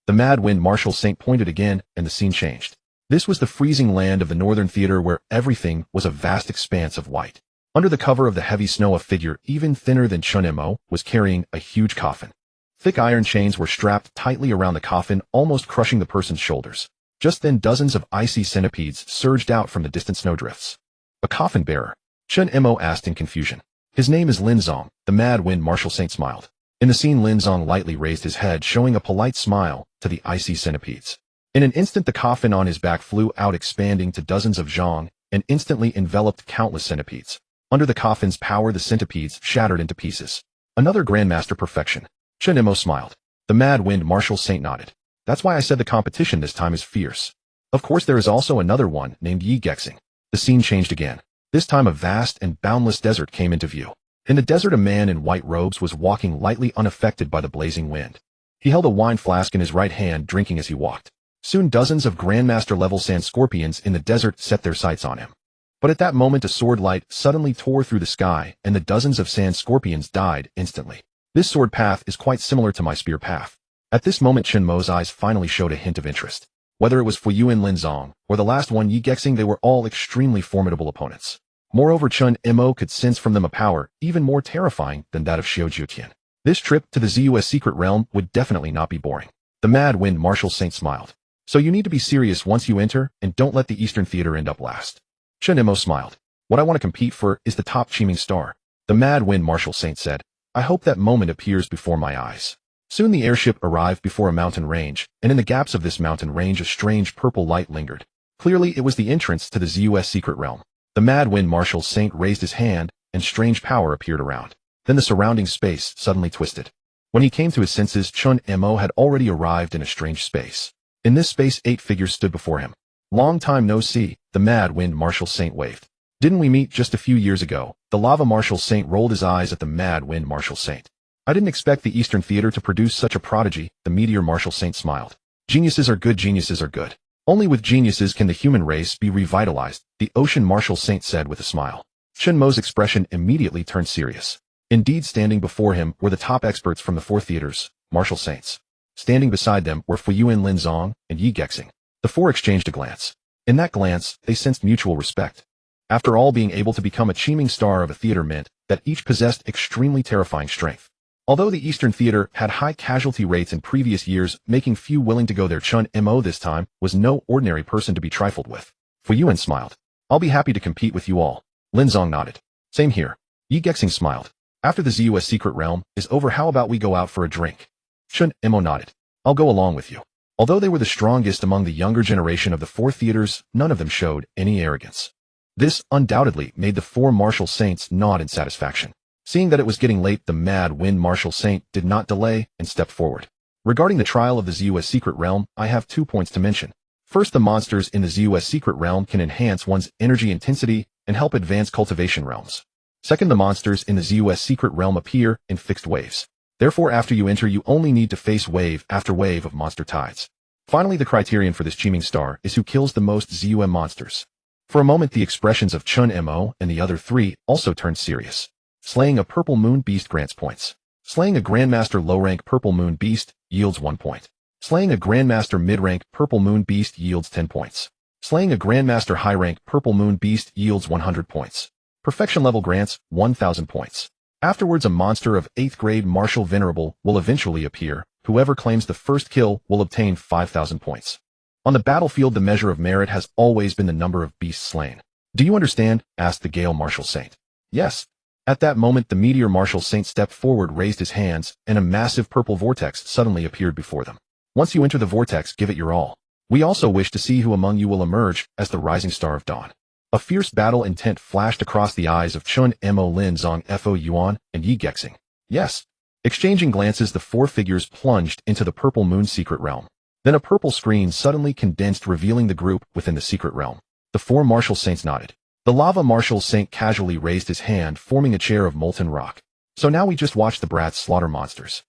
The mad wind martial saint pointed again, and the scene changed. This was the freezing land of the Northern Theater, where everything was a vast expanse of white. Under the cover of the heavy snow, a figure even thinner than Chen Mo was carrying a huge coffin. Thick iron chains were strapped tightly around the coffin, almost crushing the person's shoulders. Just then, dozens of icy centipedes surged out from the distant snowdrifts. A coffin bearer? Chen Mo asked in confusion. His name is Lin Zong. The mad wind martial saint smiled. In the scene, Lin Zong lightly raised his head, showing a polite smile to the icy centipedes. In an instant, the coffin on his back flew out, expanding to dozens of zhang, and instantly enveloped countless centipedes. Under the coffin's power, the centipedes shattered into pieces. Another Grandmaster perfection. Chen Mo smiled. The mad wind martial saint nodded. That's why I said the competition this time is fierce. Of course, there is also another one named Yi Gexing. The scene changed again. This time, a vast and boundless desert came into view. In the desert, a man in white robes was walking lightly, unaffected by the blazing wind. He held a wine flask in his right hand, drinking as he walked. Soon, dozens of Grandmaster-level sand scorpions in the desert set their sights on him. But at that moment, a sword light suddenly tore through the sky, and the dozens of sand scorpions died instantly. This sword path is quite similar to my spear path. At this moment, Chen Mo's eyes finally showed a hint of interest. Whether it was Fuyuan Lin Zong, or the last one Yi Gexing, they were all extremely formidable opponents. Moreover, Chen Mo could sense from them a power even more terrifying than that of Xiao Jiutian. This trip to the Ziyue secret realm would definitely not be boring. The mad wind martial saint smiled. So you need to be serious once you enter, and don't let the Eastern Theater end up last. Chen Mo smiled. What I want to compete for is the top Chiming star. The mad wind martial saint said. I hope that moment appears before my eyes. Soon the airship arrived before a mountain range, and in the gaps of this mountain range a strange purple light lingered. Clearly, it was the entrance to the Ziyue secret realm. The mad wind martial saint raised his hand, and strange power appeared around. Then the surrounding space suddenly twisted. When he came to his senses, Chen Mo had already arrived in a strange space. In this space, 8 figures stood before him. Long time no see, the mad wind martial saint waved. Didn't we meet just a few years ago? The lava martial saint rolled his eyes at the mad wind martial saint. I didn't expect the Eastern Theater to produce such a prodigy, the meteor martial saint smiled. Geniuses are good, geniuses are good. Only with geniuses can the human race be revitalized, the ocean martial saint said with a smile. Chen Mo's expression immediately turned serious. Indeed, standing before him were the top experts from the 4 theaters, martial saints. Standing beside them were Fuyuan Lin Zong and Yi Gexing. The 4 exchanged a glance. In that glance, they sensed mutual respect. After all, being able to become a Chiming star of a theater meant that each possessed extremely terrifying strength. Although the Eastern Theater had high casualty rates in previous years, making few willing to go there, Chen Mo this time was no ordinary person to be trifled with. Fuyuan smiled. I'll be happy to compete with you all. Lin Zong nodded. Same here. Yi Gexing smiled. After the Ziyue secret realm is over, how about we go out for a drink? Chen Mo nodded. I'll go along with you. Although they were the strongest among the younger generation of the 4 theaters, none of them showed any arrogance. This undoubtedly made the 4 martial saints nod in satisfaction. Seeing that it was getting late, the mad wind martial saint did not delay and stepped forward. Regarding the trial of the Ziyue secret realm, I have 2 points to mention. First, the monsters in the Ziyue secret realm can enhance one's energy intensity and help advance cultivation realms. Second, the monsters in the Ziyue secret realm appear in fixed waves. Therefore, after you enter, you only need to face wave after wave of monster tides. Finally, the criterion for this Chiming star is who kills the most Ziyue monsters. For a moment the expressions of Chen Mo and the other three also turned serious. Slaying a purple moon beast grants points. Slaying a Grandmaster low-rank purple moon beast yields 1 point. Slaying a Grandmaster mid-rank purple moon beast yields 10 points. Slaying a Grandmaster high-rank purple moon beast yields 100 points. Perfection level grants 1,000 points. Afterwards a monster of 8th grade martial venerable will eventually appear. Whoever claims the first kill will obtain 5,000 points. On the battlefield the measure of merit has always been the number of beasts slain. Do you understand? Asked the Gale Martial Saint. Yes. At that moment the Meteor Martial Saint stepped forward, raised his hands, and a massive purple vortex suddenly appeared before them. Once you enter the vortex, give it your all. We also wish to see who among you will emerge as the rising star of dawn. A fierce battle intent flashed across the eyes of Chen Mo, Lin Zong, Fo Yuan, and Yi Gexing. Yes. Exchanging glances the four figures plunged into the Purple Moon secret realm. Then a purple screen suddenly condensed, revealing the group within the secret realm. The four Martial Saints nodded. The Lava Martial Saint casually raised his hand, forming a chair of molten rock. So now we just watch the brats slaughter monsters.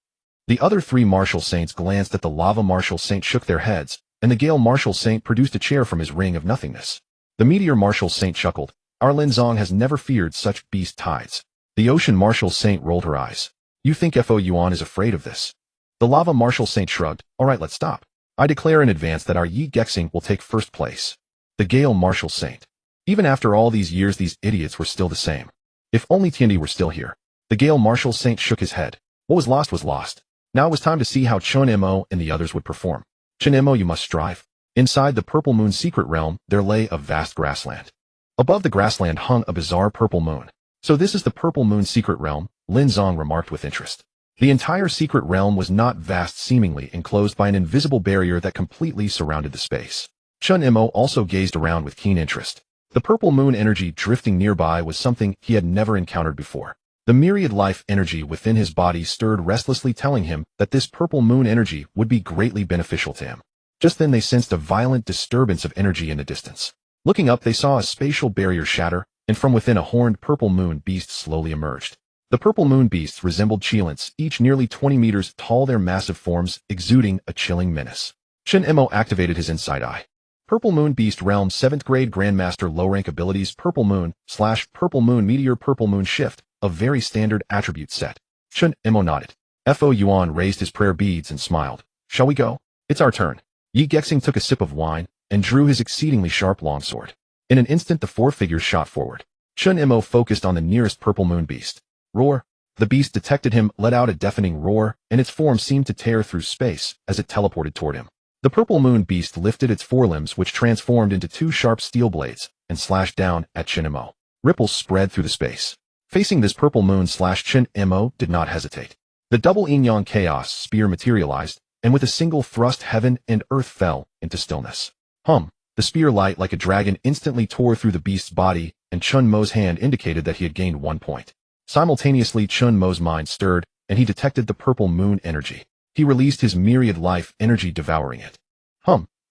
The other three Martial Saints glanced at the Lava Martial Saint, shook their heads, and the Gale Martial Saint produced a chair from his ring of nothingness. The Meteor Martial Saint chuckled. Our Lin Zong has never feared such beast tides. The Ocean Martial Saint rolled her eyes. You think Fo Yuan is afraid of this? The Lava Martial Saint shrugged. All right, let's stop. I declare in advance that our Yi Gexing will take first place. The Gale Martial Saint. Even after all these years, these idiots were still the same. If only Tiandi were still here. The Gale Martial Saint shook his head. What was lost was lost. Now it was time to see how Chen Mo and the others would perform. Chen Mo, you must strive. Inside the Purple Moon secret realm, there lay a vast grassland. Above the grassland hung a bizarre purple moon. So this is the Purple Moon secret realm, Lin Zong remarked with interest. The entire secret realm was not vast, seemingly enclosed by an invisible barrier that completely surrounded the space. Chen Mo also gazed around with keen interest. The purple moon energy drifting nearby was something he had never encountered before. The myriad life energy within his body stirred restlessly, telling him that this purple moon energy would be greatly beneficial to him. Just then they sensed a violent disturbance of energy in the distance. Looking up, they saw a spatial barrier shatter, and from within a horned purple moon beast slowly emerged. The purple moon beasts resembled cheilants, each nearly 20 meters tall, their massive forms exuding a chilling menace. Chen Mo activated his inside eye. Purple Moon Beast Realm 7th Grade Grandmaster Low-Rank Abilities Purple Moon / Purple Moon Meteor Purple Moon Shift, a very standard attribute set. Chen Mo nodded. Fo Yuan raised his prayer beads and smiled. Shall we go? It's our turn. Yi Gexing took a sip of wine and drew his exceedingly sharp longsword. In an instant the four figures shot forward. Chen Mo focused on the nearest Purple Moon Beast. Roar! The beast detected him, let out a deafening roar, and its form seemed to tear through space as it teleported toward him. The Purple Moon Beast lifted its forelimbs, which transformed into two sharp steel blades, and slashed down at Chen Mo. Ripples spread through the space. Facing this Purple Moon / Chen Mo did not hesitate. The double yin-yang chaos spear materialized, and with a single thrust heaven and earth fell into stillness. The spear, light like a dragon, instantly tore through the beast's body, and Chen Mo's hand indicated that he had gained 1 point. Simultaneously Chen Mo's mind stirred, and he detected the Purple Moon energy. He released his myriad life energy, devouring it.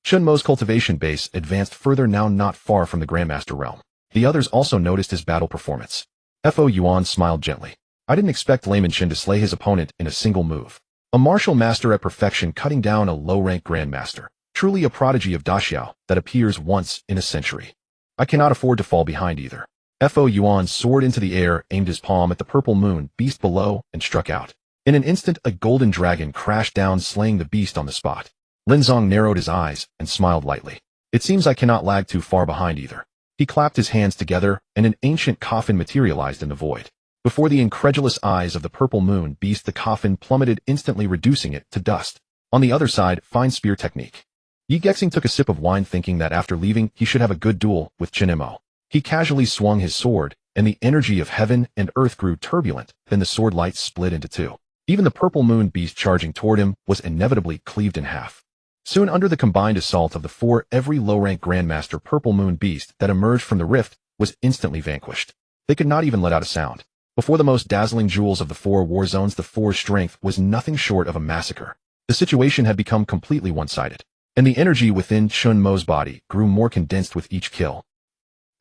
Chen Mo's cultivation base advanced further, now not far from the Grandmaster realm. The others also noticed his battle performance. Fo Yuan smiled gently. I didn't expect Layman Chen to slay his opponent in a single move. A martial master at perfection, cutting down a low-rank Grandmaster. Truly a prodigy of Daxiao that appears once in a century. I cannot afford to fall behind either. Fo Yuan soared into the air, aimed his palm at the Purple Moon Beast below, and struck out. In an instant, a golden dragon crashed down, slaying the beast on the spot. Lin Zong narrowed his eyes and smiled lightly. It seems I cannot lag too far behind either. He clapped his hands together, and an ancient coffin materialized in the void. Before the incredulous eyes of the Purple Moon Beast, the coffin plummeted, instantly reducing it to dust. On the other side, fine spear technique. Yi Gexing took a sip of wine, thinking that after leaving, he should have a good duel with Chen Mo. He casually swung his sword, and the energy of heaven and earth grew turbulent, then the sword light split into two. Even the Purple Moon Beast charging toward him was inevitably cleaved in half. Soon, under the combined assault of the four, every low-rank Grandmaster Purple Moon Beast that emerged from the rift was instantly vanquished. They could not even let out a sound. Before the most dazzling jewels of the four war zones, the four's strength was nothing short of a massacre. The situation had become completely one-sided, and the energy within Chen Mo's body grew more condensed with each kill.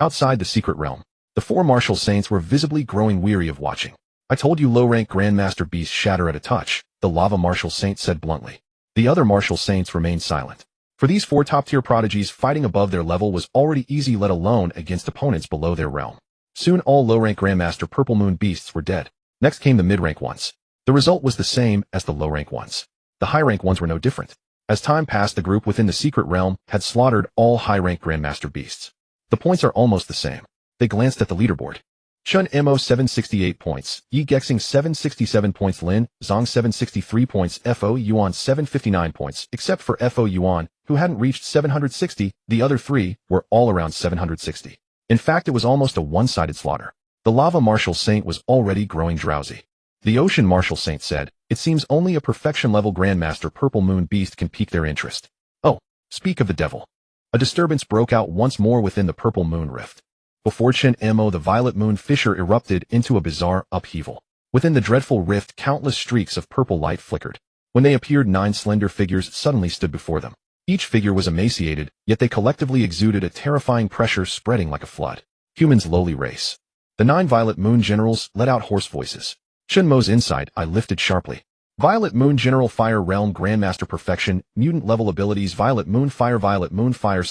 Outside the secret realm, the four Martial Saints were visibly growing weary of watching. I told you low-rank Grandmaster beasts shatter at a touch, the Lava Martial Saint said bluntly. The other Martial Saints remained silent. For these four top-tier prodigies, fighting above their level was already easy, let alone against opponents below their realm. Soon all low-rank Grandmaster Purple Moon beasts were dead. Next came the mid-rank ones. The result was the same as the low-rank ones. The high-rank ones were no different. As time passed, the group within the secret realm had slaughtered all high-rank Grandmaster beasts. The points are almost the same. They glanced at the leaderboard. Chen Mo 768 points, Yi Gexing 767 points, Lin Zong 763 points, Fo Yuan 759 points, except for Fo Yuan, who hadn't reached 760, the other three were all around 760. In fact, it was almost a one-sided slaughter. The Lava Martial Saint was already growing drowsy. The Ocean Martial Saint said, "It seems only a perfection-level Grandmaster Purple Moon Beast can pique their interest." Oh, speak of the devil. A disturbance broke out once more within the Purple Moon Rift. Before Chen Mo, the Violet Moon fissure erupted into a bizarre upheaval. Within the dreadful rift, countless streaks of purple light flickered. When they appeared, 9 slender figures suddenly stood before them. Each figure was emaciated, yet they collectively exuded a terrifying pressure spreading like a flood. Humans' lowly race. The 9 Violet Moon Generals let out hoarse voices. Chen Mo's inside eye lifted sharply. Violet Moon General Fire Realm Grandmaster Perfection, Mutant Level Abilities, Violet Moon Fire / Violet Moon Fire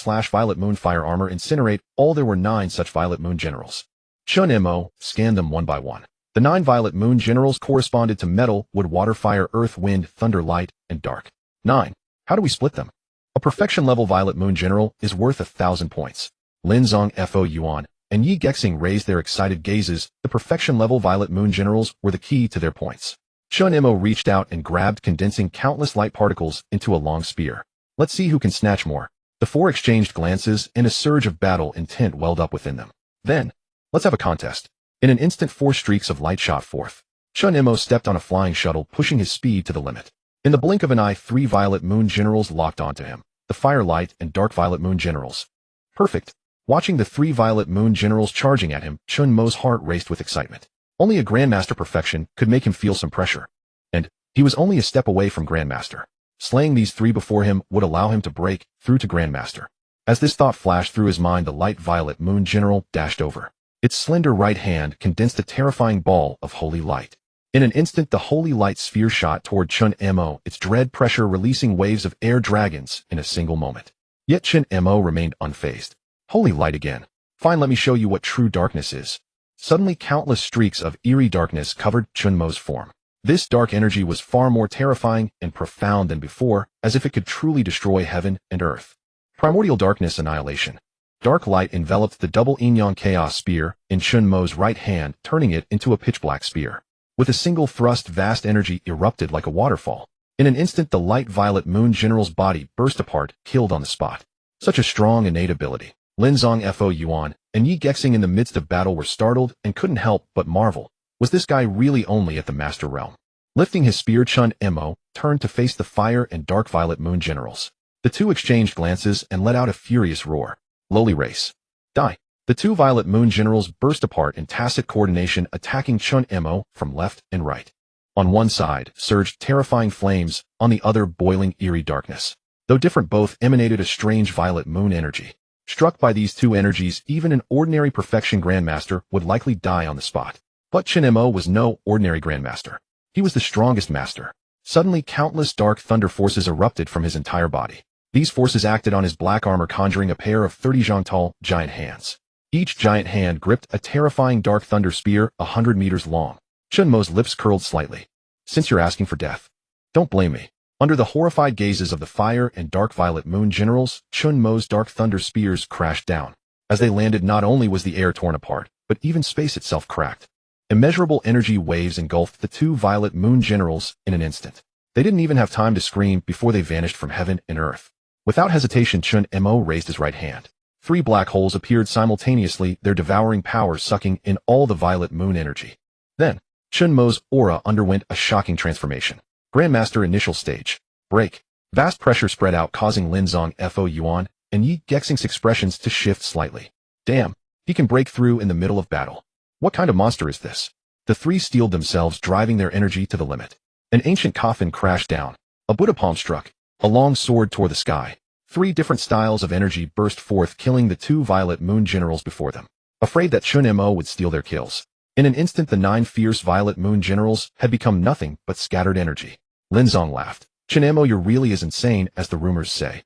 Armor, Incinerate. All there were 9 such Violet Moon Generals. Chen Mo scanned them one by one. The 9 Violet Moon Generals corresponded to Metal, Wood, Water, Fire, Earth, Wind, Thunder, Light, and Dark. 9. How do we split them? A Perfection Level Violet Moon General is worth 1,000 points. Lin Zong, Fo Yuan, and Yi Gexing raised their excited gazes. The Perfection Level Violet Moon Generals were the key to their points. Chen Mo reached out and grabbed, condensing countless light particles into a long spear. Let's see who can snatch more. The 4 exchanged glances, and a surge of battle intent welled up within them. Then, let's have a contest. In an instant, 4 streaks of light shot forth. Chen Mo stepped on a flying shuttle, pushing his speed to the limit. In the blink of an eye, 3 Violet Moon Generals locked onto him. The Fire, Light, and Dark Violet Moon Generals. Perfect. Watching the 3 Violet Moon Generals charging at him, Chen Mo's heart raced with excitement. Only a Grandmaster Perfection could make him feel some pressure. And he was only a step away from Grandmaster. Slaying these 3 before him would allow him to break through to Grandmaster. As this thought flashed through his mind, the Light Violet Moon General dashed over. Its slender right hand condensed a terrifying ball of holy light. In an instant, the holy light sphere shot toward Chen Mo, its dread pressure releasing waves of air dragons in a single moment. Yet Chen Mo remained unfazed. Holy light again. Fine, let me show you what true darkness is. Suddenly, countless streaks of eerie darkness covered Chen Mo's form. This dark energy was far more terrifying and profound than before, as if it could truly destroy heaven and earth. Primordial darkness annihilation. Dark light enveloped the double yin-yang chaos spear in Chen Mo's right hand, turning it into a pitch-black spear. With a single thrust, vast energy erupted like a waterfall. In an instant, the Light Violet Moon General's body burst apart, killed on the spot. Such a strong innate ability. Lin Zong, Fo Yuan, and Yi Gexing in the midst of battle were startled and couldn't help but marvel. Was this guy really only at the Master Realm? Lifting his spear, Chen Mo turned to face the Fire and Dark Violet Moon Generals. The 2 exchanged glances and let out a furious roar. Lowly race. Die. The 2 Violet Moon Generals burst apart in tacit coordination, attacking Chen Mo from left and right. On one side surged terrifying flames, on the other boiling eerie darkness. Though different, both emanated a strange violet moon energy. Struck by these 2 energies, even an ordinary Perfection Grandmaster would likely die on the spot. But Chen Mo was no ordinary Grandmaster. He was the strongest master. Suddenly, countless dark thunder forces erupted from his entire body. These forces acted on his black armor, conjuring a pair of 30 zhang tall, giant hands. Each giant hand gripped a terrifying dark thunder spear 100 meters long. Chen Mo's lips curled slightly. Since you're asking for death, don't blame me. Under the horrified gazes of the Fire and Dark Violet Moon Generals, Chen Mo's dark thunder spears crashed down. As they landed, not only was the air torn apart, but even space itself cracked. Immeasurable energy waves engulfed the 2 Violet Moon Generals in an instant. They didn't even have time to scream before they vanished from heaven and earth. Without hesitation, Chen Mo raised his right hand. 3 black holes appeared simultaneously, their devouring power sucking in all the violet moon energy. Then, Chen Mo's aura underwent a shocking transformation. Grandmaster initial stage. Break. Vast pressure spread out, causing Lin Zong, Fo Yuan, and Yi Gexing's expressions to shift slightly. Damn, he can break through in the middle of battle. What kind of monster is this? The 3 steeled themselves, driving their energy to the limit. An ancient coffin crashed down. A Buddha palm struck. A long sword tore the sky. 3 different styles of energy burst forth, killing the 2 Violet Moon Generals before them. Afraid that Chen Mo would steal their kills. In an instant, the 9 fierce Violet Moon Generals had become nothing but scattered energy. Lin Zong laughed. Chen Mo, you're really as insane as the rumors say.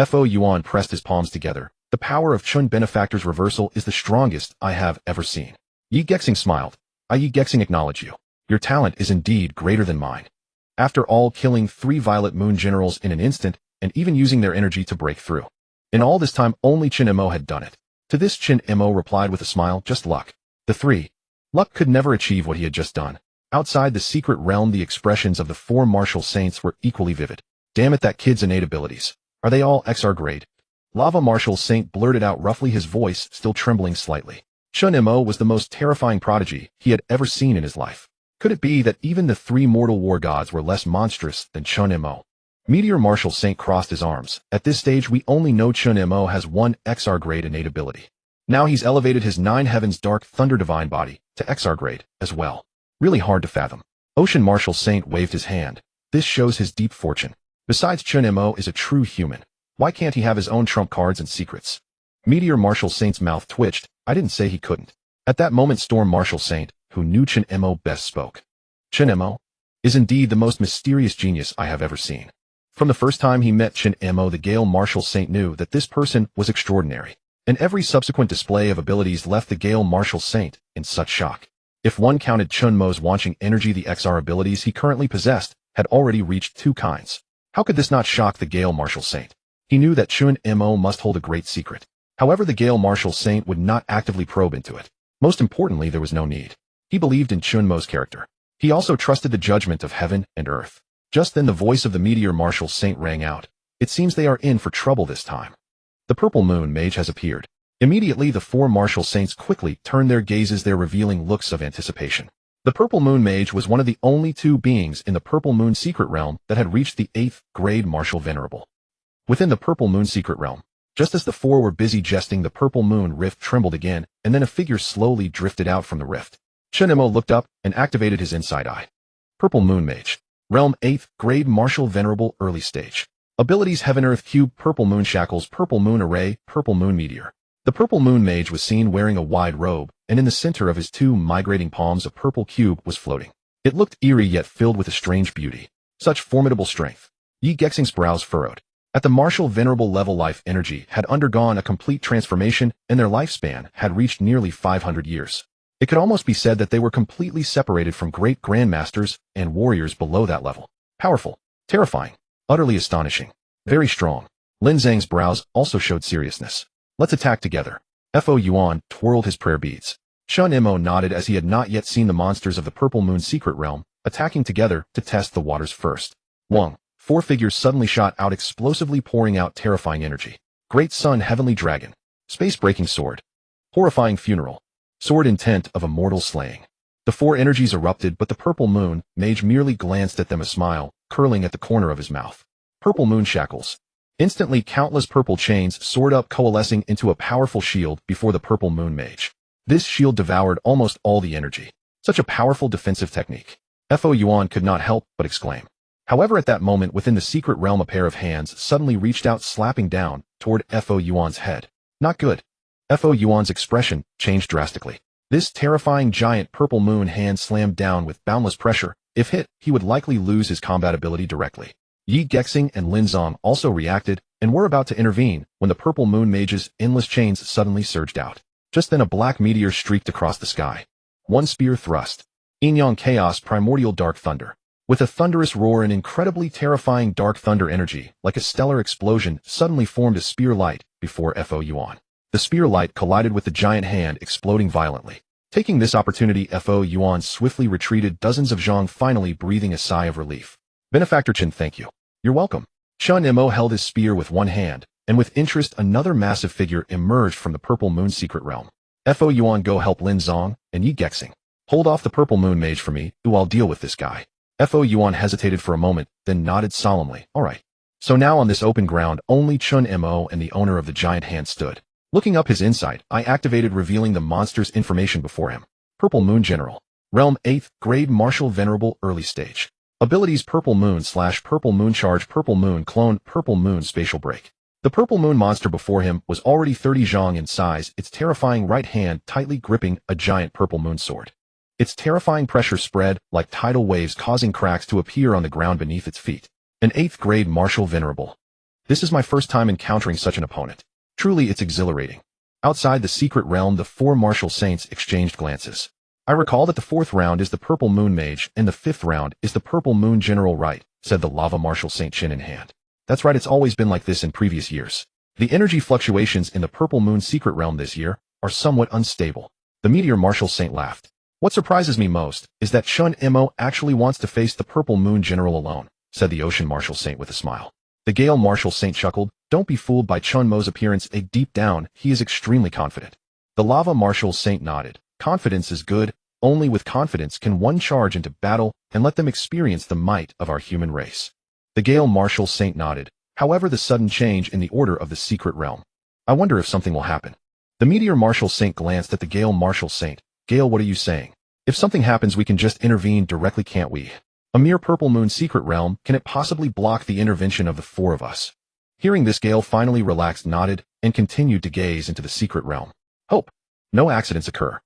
Fo Yuan pressed his palms together. The power of Chun Benefactor's reversal is the strongest I have ever seen. Yi Gexing smiled. I Yi Gexing acknowledge you. Your talent is indeed greater than mine. After all, killing 3 Violet Moon generals in an instant, and even using their energy to break through. In all this time, only Chen Mo had done it. To this, Chen Mo replied with a smile, just luck. The 3. Luck could never achieve what he had just done. Outside the secret realm, the expressions of the 4 martial saints were equally vivid. Damn it, that kid's innate abilities. Are they all XR grade? Lava Martial Saint blurted out roughly, his voice still trembling slightly. Chen Mo was the most terrifying prodigy he had ever seen in his life. Could it be that even the 3 mortal war gods were less monstrous than Chen Mo? Meteor Martial Saint crossed his arms. At this stage, we only know Chen Mo has 1 XR grade innate ability. Now he's elevated his 9 Heavens Dark Thunder Divine Body to XR grade as well. Really hard to fathom. Ocean Martial Saint waved his hand. This shows his deep fortune. Besides, Chen Mo is a true human. Why can't he have his own trump cards and secrets? Meteor Martial Saint's mouth twitched. I didn't say he couldn't. At that moment, Storm Martial Saint, who knew Chen Mo best, spoke. Chen Mo is indeed the most mysterious genius I have ever seen. From the first time he met Chen Mo, the Gale Martial Saint knew that this person was extraordinary, and every subsequent display of abilities left the Gale Martial Saint in such shock. If one counted Chen Mo's Wanching Energy, the XR abilities he currently possessed had already reached 2 kinds. How could this not shock the Gale Martial Saint? He knew that Chen Mo must hold a great secret. However, the Gale Martial Saint would not actively probe into it. Most importantly, there was no need. He believed in Chen Mo's character. He also trusted the judgment of heaven and earth. Just then the voice of the Meteor Martial Saint rang out. It seems they are in for trouble this time. The Purple Moon Mage has appeared. Immediately the 4 Martial Saints quickly turned their gazes, their revealing looks of anticipation. The Purple Moon Mage was one of the only 2 beings in the Purple Moon Secret Realm that had reached the 8th grade Martial Venerable. Within the Purple Moon Secret Realm, just as the 4 were busy jesting, the Purple Moon Rift trembled again, and then a figure slowly drifted out from the rift. Chen Mo looked up and activated his inside eye. Purple Moon Mage. Realm 8th grade Martial Venerable early stage. Abilities: Heaven Earth Cube, Purple Moon Shackles, Purple Moon Array, Purple Moon Meteor. The Purple Moon Mage was seen wearing a wide robe, and in the center of his 2 migrating palms a purple cube was floating. It looked eerie yet filled with a strange beauty. Such formidable strength. Yi Gexing's brows furrowed. At the Martial Venerable level, life energy had undergone a complete transformation, and their lifespan had reached nearly 500 years. It could almost be said that they were completely separated from great grandmasters and warriors below that level. Powerful, terrifying, utterly astonishing, very strong. Lin Zhang's brows also showed seriousness. Let's attack together. Fo Yuan twirled his prayer beads. Chen Mo nodded, as he had not yet seen the monsters of the Purple Moon Secret Realm attacking together to test the waters first. Wong. 4 figures suddenly shot out explosively, pouring out terrifying energy. Great Sun Heavenly Dragon. Space-breaking sword. Horrifying funeral. Sword intent of immortal slaying. The 4 energies erupted, but the Purple Moon Mage merely glanced at them, a smile curling at the corner of his mouth. Purple Moon Shackles. Instantly, countless purple chains soared up, coalescing into a powerful shield before the Purple Moon Mage. This shield devoured almost all the energy. Such a powerful defensive technique. Fo Yuan could not help but exclaim. However, at that moment, within the secret realm, a pair of hands suddenly reached out, slapping down toward Fo Yuan's head. Not good. Fo Yuan's expression changed drastically. This terrifying giant Purple Moon hand slammed down with boundless pressure. If hit, he would likely lose his combat ability directly. Yi Gexing and Lin Zhang also reacted and were about to intervene when the Purple Moon Mage's endless chains suddenly surged out. Just then a black meteor streaked across the sky. 1 spear thrust. Yin-Yang Chaos Primordial Dark Thunder. With a thunderous roar, and incredibly terrifying dark thunder energy, like a stellar explosion, suddenly formed a spear light before Fo Yuan. The spear light collided with the giant hand, exploding violently. Taking this opportunity, Fo Yuan swiftly retreated, dozens of Zhang finally breathing a sigh of relief. Benefactor Chen, thank you. You're welcome. Chen Mo held his spear with one hand, and with interest another massive figure emerged from the Purple Moon Secret Realm. Fo Yuan, go help Lin Zhang and Yi Gexing. Hold off the Purple Moon Mage for me, I'll deal with this guy. Fo Yuan hesitated for a moment, then nodded solemnly. All right. So now on this open ground, only Chen Mo and the owner of the giant hand stood. Looking up his insight, I activated, revealing the monster's information before him. Purple Moon General. Realm 8th grade Martial Venerable early stage. Abilities: Purple Moon / Purple Moon Charge, Purple Moon Clone, Purple Moon Spatial Break. The Purple Moon monster before him was already 30 zhang in size, its terrifying right hand tightly gripping a giant Purple Moon sword. Its terrifying pressure spread like tidal waves, causing cracks to appear on the ground beneath its feet. An 8th grade Martial Venerable. This is my first time encountering such an opponent. Truly, it's exhilarating. Outside the secret realm, the four martial saints exchanged glances. I recall that the fourth round is the Purple Moon Mage and the fifth round is the Purple Moon General, right? Said the Lava Martial Saint, chin in hand. That's right, it's always been like this in previous years. The energy fluctuations in the Purple Moon secret realm this year are somewhat unstable. The Meteor Martial Saint laughed. What surprises me most is that Chen Mo actually wants to face the Purple Moon General alone, said the Ocean Martial Saint with a smile. The Gale Martial Saint chuckled. Don't be fooled by Chen Mo's appearance. Deep down, he is extremely confident. The Lava Martial Saint nodded. Confidence is good. Only with confidence can one charge into battle and let them experience the might of our human race. The Gale Martial Saint nodded. However, the sudden change in the order of the secret realm. I wonder if something will happen. The Meteor Martial Saint glanced at the Gale Martial Saint. Gale, what are you saying? If something happens, we can just intervene directly, can't we? A mere Purple Moon secret realm, can it possibly block the intervention of the four of us? Hearing this, Gale finally relaxed, nodded, and continued to gaze into the secret realm. Hope. No accidents occur.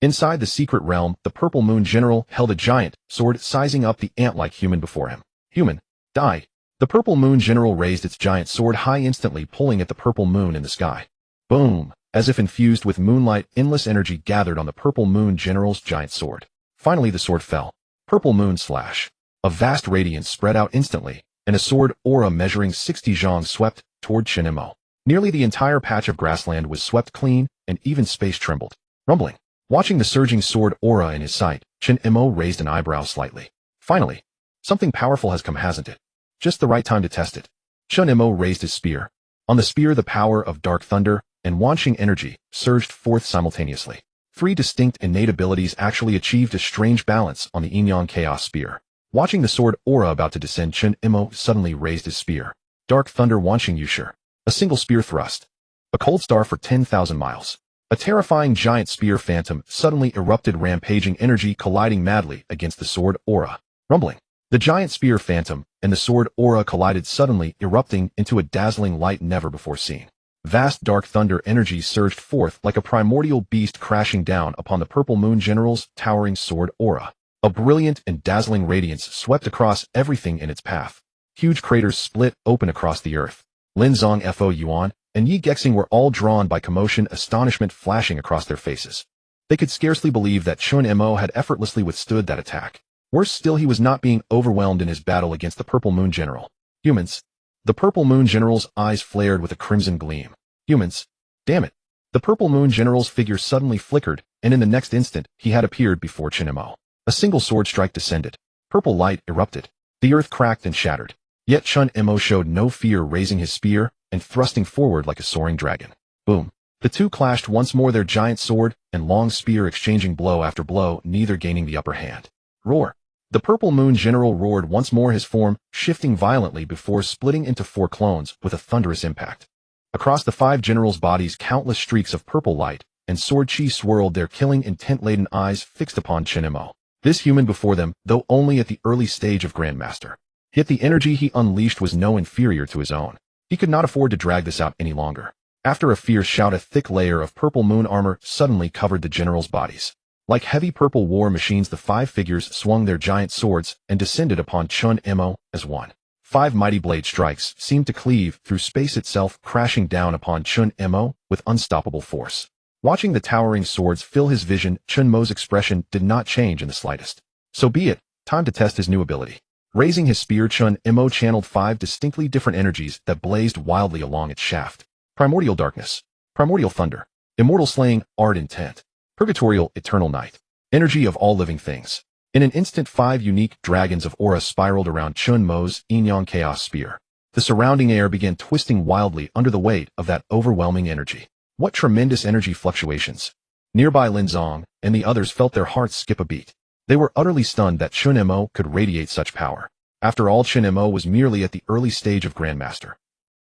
Inside the secret realm, the Purple Moon General held a giant sword, sizing up the ant-like human before him. Human. Die. The Purple Moon General raised its giant sword high, instantly pulling at the purple moon in the sky. Boom. As if infused with moonlight, endless energy gathered on the Purple Moon General's giant sword. Finally, the sword fell. Purple Moon slash. A vast radiance spread out instantly, and a sword aura measuring 60 zhang swept toward Chen Mo. Nearly the entire patch of grassland was swept clean, and even space trembled. Rumbling. Watching the surging sword aura in his sight, Chen Mo raised an eyebrow slightly. Finally. Something powerful has come, hasn't it? Just the right time to test it. Chen Mo raised his spear. On the spear, the power of dark thunder and Wanqing energy surged forth simultaneously. Three distinct innate abilities actually achieved a strange balance on the Yin Yang Chaos Spear. Watching the sword aura about to descend, Chen Mo suddenly raised his spear. Dark Thunder Wanqing Yushir. A single spear thrust. A cold star for 10,000 miles. A terrifying giant spear phantom suddenly erupted, rampaging energy colliding madly against the sword aura. Rumbling. The giant spear phantom and the sword aura collided, suddenly erupting into a dazzling light never before seen. Vast dark thunder energy surged forth like a primordial beast, crashing down upon the Purple Moon General's towering sword aura. A brilliant and dazzling radiance swept across everything in its path. Huge craters split open across the earth. Lin Zong, Fo Yuan, and Yi Gexing were all drawn by commotion, astonishment flashing across their faces. They could scarcely believe that Chen Mo had effortlessly withstood that attack. Worse still, he was not being overwhelmed in his battle against the Purple Moon General. Humans. The Purple Moon General's eyes flared with a crimson gleam. Humans. Damn it. The Purple Moon General's figure suddenly flickered, and in the next instant, he had appeared before Chen Mo. A single sword strike descended. Purple light erupted. The earth cracked and shattered. Yet Chen Mo showed no fear, raising his spear and thrusting forward like a soaring dragon. Boom. The two clashed once more, their giant sword and long spear exchanging blow after blow, neither gaining the upper hand. Roar. The Purple Moon General roared once more, his form shifting violently before splitting into four clones with a thunderous impact. Across the five generals' bodies, countless streaks of purple light and sword chi swirled, their killing intent-laden eyes fixed upon Chen Mo. This human before them, though only at the early stage of Grandmaster. Yet the energy he unleashed was no inferior to his own. He could not afford to drag this out any longer. After a fierce shout, a thick layer of purple moon armor suddenly covered the generals' bodies. Like heavy purple war machines, the five figures swung their giant swords and descended upon Chen Mo as one. 5 mighty blade strikes seemed to cleave through space itself, crashing down upon Chen Mo with unstoppable force. Watching the towering swords fill his vision, Chen Mo's expression did not change in the slightest. So be it, time to test his new ability. Raising his spear, Chen Mo channeled 5 distinctly different energies that blazed wildly along its shaft. Primordial darkness. Primordial thunder. Immortal slaying, ard intent. Purgatorial, eternal night. Energy of all living things. In an instant, 5 unique dragons of aura spiraled around Chen Mo's Yin Yang Chaos Spear. The surrounding air began twisting wildly under the weight of that overwhelming energy. What tremendous energy fluctuations. Nearby, Lin Zong and the others felt their hearts skip a beat. They were utterly stunned that Chen Mo could radiate such power. After all, Chen Mo was merely at the early stage of Grandmaster.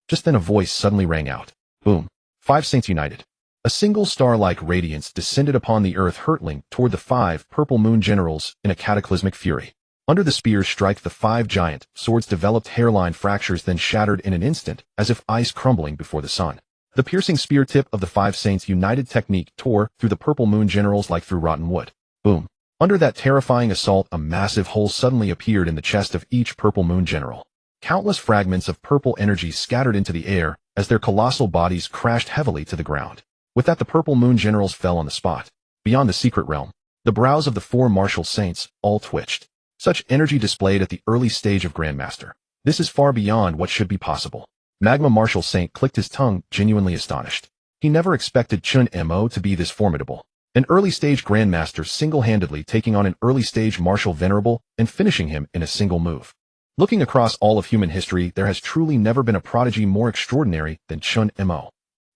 Just then a voice suddenly rang out. Boom. 5 saints united. A single star-like radiance descended upon the earth, hurtling toward the 5 purple moon generals in a cataclysmic fury. Under the spear's strike, the 5 giant swords developed hairline fractures, then shattered in an instant, as if ice crumbling before the sun. The piercing spear tip of the 5 saints' united technique tore through the purple moon generals like through rotten wood. Boom. Under that terrifying assault, a massive hole suddenly appeared in the chest of each purple moon general. Countless fragments of purple energy scattered into the air as their colossal bodies crashed heavily to the ground. With that, the purple moon generals fell on the spot. Beyond the secret realm, the brows of the four martial saints all twitched. Such energy displayed at the early stage of Grandmaster. This is far beyond what should be possible. Magma Martial Saint clicked his tongue, genuinely astonished. He never expected Chen Mo to be this formidable. An early-stage Grandmaster single-handedly taking on an early-stage Martial Venerable and finishing him in a single move. Looking across all of human history, there has truly never been a prodigy more extraordinary than Chen Mo.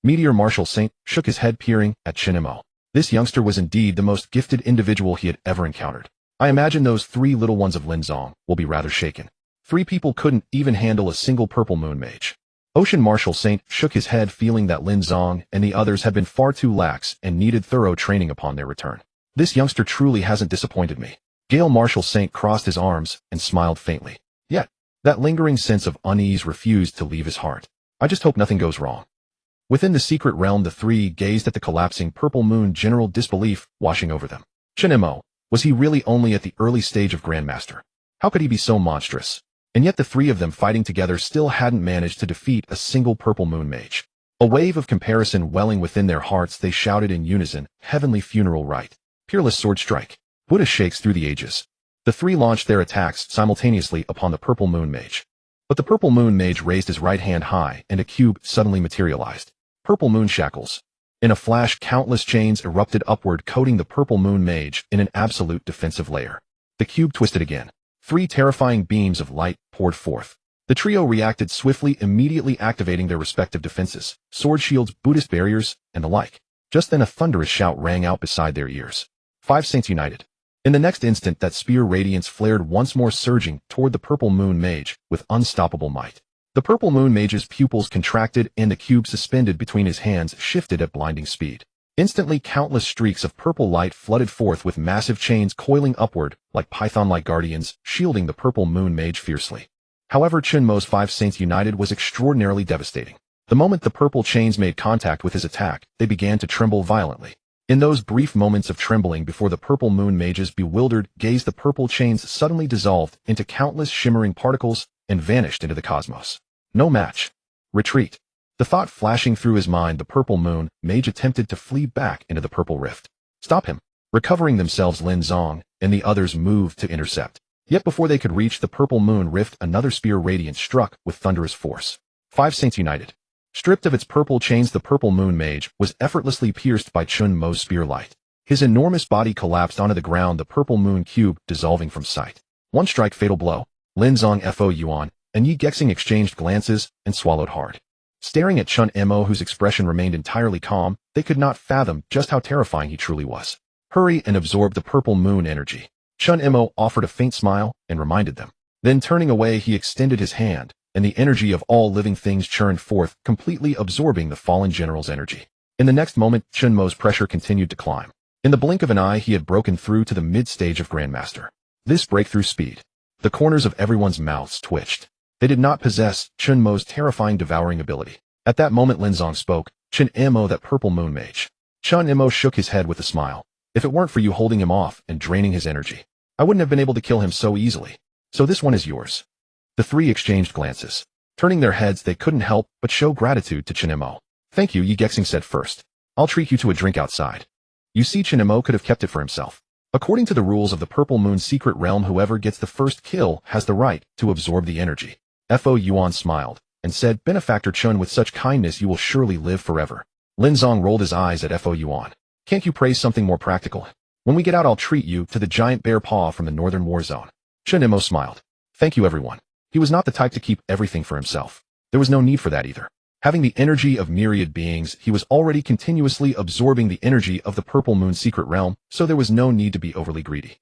Meteor Martial Saint shook his head, peering at Chen Mo. This youngster was indeed the most gifted individual he had ever encountered. I imagine those three little ones of Lin Zong will be rather shaken. 3 people couldn't even handle a single purple moon mage. Ocean Martial Saint shook his head, feeling that Lin Zong and the others had been far too lax and needed thorough training upon their return. This youngster truly hasn't disappointed me. Gale Martial Saint crossed his arms and smiled faintly. Yet, that lingering sense of unease refused to leave his heart. I just hope nothing goes wrong. Within the secret realm, the three gazed at the collapsing purple moon, general disbelief washing over them. Chen Mo, was he really only at the early stage of Grandmaster? How could he be so monstrous? And yet the 3 of them fighting together still hadn't managed to defeat a single purple moon mage. A wave of comparison welling within their hearts, they shouted in unison, heavenly funeral rite. Peerless sword strike. Buddha shakes through the ages. The 3 launched their attacks simultaneously upon the purple moon mage. But the purple moon mage raised his right hand high and a cube suddenly materialized. Purple moon shackles. In a flash, countless chains erupted upward, coating the purple moon mage in an absolute defensive layer. The cube twisted again. 3 terrifying beams of light poured forth. The trio reacted swiftly, immediately activating their respective defenses, sword shields, Buddhist barriers, and the like. Just then a thunderous shout rang out beside their ears. 5 saints united. In the next instant, that spear radiance flared once more, surging toward the purple moon mage with unstoppable might. The purple moon mage's pupils contracted and the cube suspended between his hands shifted at blinding speed. Instantly, countless streaks of purple light flooded forth, with massive chains coiling upward like python-like guardians, shielding the purple moon mage fiercely. However, Chen Mo's 5 saints united was extraordinarily devastating. The moment the purple chains made contact with his attack, they began to tremble violently. In those brief moments of trembling before the purple moon mage's bewildered gaze, the purple chains suddenly dissolved into countless shimmering particles and vanished into the cosmos. No match. Retreat. The thought flashing through his mind, the purple moon mage attempted to flee back into the purple rift. Stop him. Recovering themselves, Lin Zong and the others moved to intercept. Yet before they could reach the purple moon rift, another spear radiance struck with thunderous force. 5 saints united. Stripped of its purple chains, the purple moon mage was effortlessly pierced by Chen Mo's spear light. His enormous body collapsed onto the ground, the purple moon cube dissolving from sight. One strike, fatal blow. Lin Zong, Fo Yuan, and Yi Gexing exchanged glances and swallowed hard. Staring at Chen Mo, whose expression remained entirely calm, they could not fathom just how terrifying he truly was. Hurry and absorb the purple moon energy. Chen Mo offered a faint smile and reminded them. Then turning away, he extended his hand, and the energy of all living things churned forth, completely absorbing the fallen general's energy. In the next moment, Chen Mo's pressure continued to climb. In the blink of an eye, he had broken through to the mid-stage of Grandmaster. This breakthrough speed. The corners of everyone's mouths twitched. They did not possess Chen Mo's terrifying devouring ability. At that moment, Lin Zong spoke. Chen Mo, that purple moon mage. Chen Mo shook his head with a smile. If it weren't for you holding him off and draining his energy, I wouldn't have been able to kill him so easily. So this one is yours. The 3 exchanged glances. Turning their heads, they couldn't help but show gratitude to Chen Mo. Thank you, Yi Gexing said first. I'll treat you to a drink outside. You see, Chen Mo could have kept it for himself. According to the rules of the Purple Moon secret realm, whoever gets the first kill has the right to absorb the energy. Fo Yuan smiled and said, Benefactor Chen, with such kindness you will surely live forever. Lin Zong rolled his eyes at Fo Yuan. Can't you praise something more practical? When we get out, I'll treat you to the giant bear paw from the northern war zone. Chen Mo smiled. Thank you, everyone. He was not the type to keep everything for himself. There was no need for that either. Having the energy of myriad beings, he was already continuously absorbing the energy of the Purple Moon secret realm, so there was no need to be overly greedy.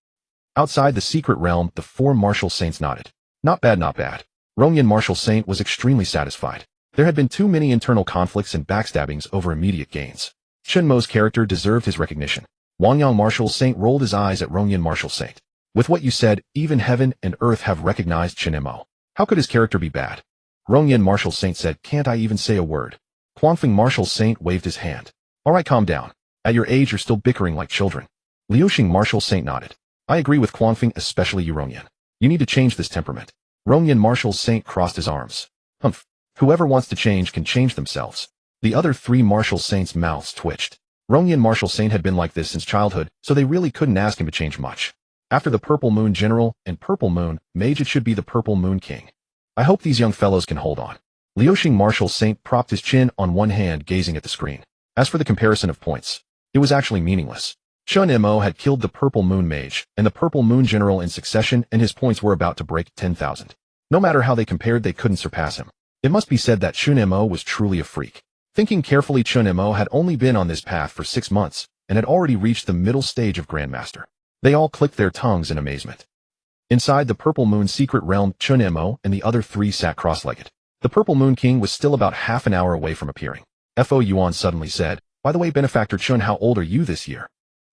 Outside the secret realm, the 4 martial saints nodded. Not bad, not bad. Rongyuan Martial Saint was extremely satisfied. There had been too many internal conflicts and backstabbings over immediate gains. Chen Mo's character deserved his recognition. Wangyang Martial Saint rolled his eyes at Rongyuan Martial Saint. With what you said, even heaven and earth have recognized Chen Mo. How could his character be bad? Rongyuan Martial Saint said, Can't I even say a word? Quanfeng Martial Saint waved his hand. Alright, calm down. At your age, you're still bickering like children. Liuxing Martial Saint nodded. I agree with Quanfeng, especially you, Rongyuan. You need to change this temperament. Rongyan Martial Saint crossed his arms. Humph. Whoever wants to change can change themselves. The other three Martial Saints' mouths twitched. Rongyan Martial Saint had been like this since childhood, so they really couldn't ask him to change much. After the Purple Moon General and Purple Moon Mage, it should be the Purple Moon King. I hope these young fellows can hold on. Liuxing Martial Saint propped his chin on one hand, gazing at the screen. As for the comparison of points, it was actually meaningless. Chen Mo had killed the Purple Moon Mage and the Purple Moon General in succession, and his points were about to break 10,000. No matter how they compared, they couldn't surpass him. It must be said that Chen Mo was truly a freak. Thinking carefully, Chen Mo had only been on this path for 6 months and had already reached the middle stage of Grandmaster. They all clicked their tongues in amazement. Inside the Purple Moon secret realm, Chen Mo and the other three sat cross-legged. The Purple Moon King was still about half an hour away from appearing. Fo Yuan suddenly said, "By the way, Benefactor Chen, how old are you this year?"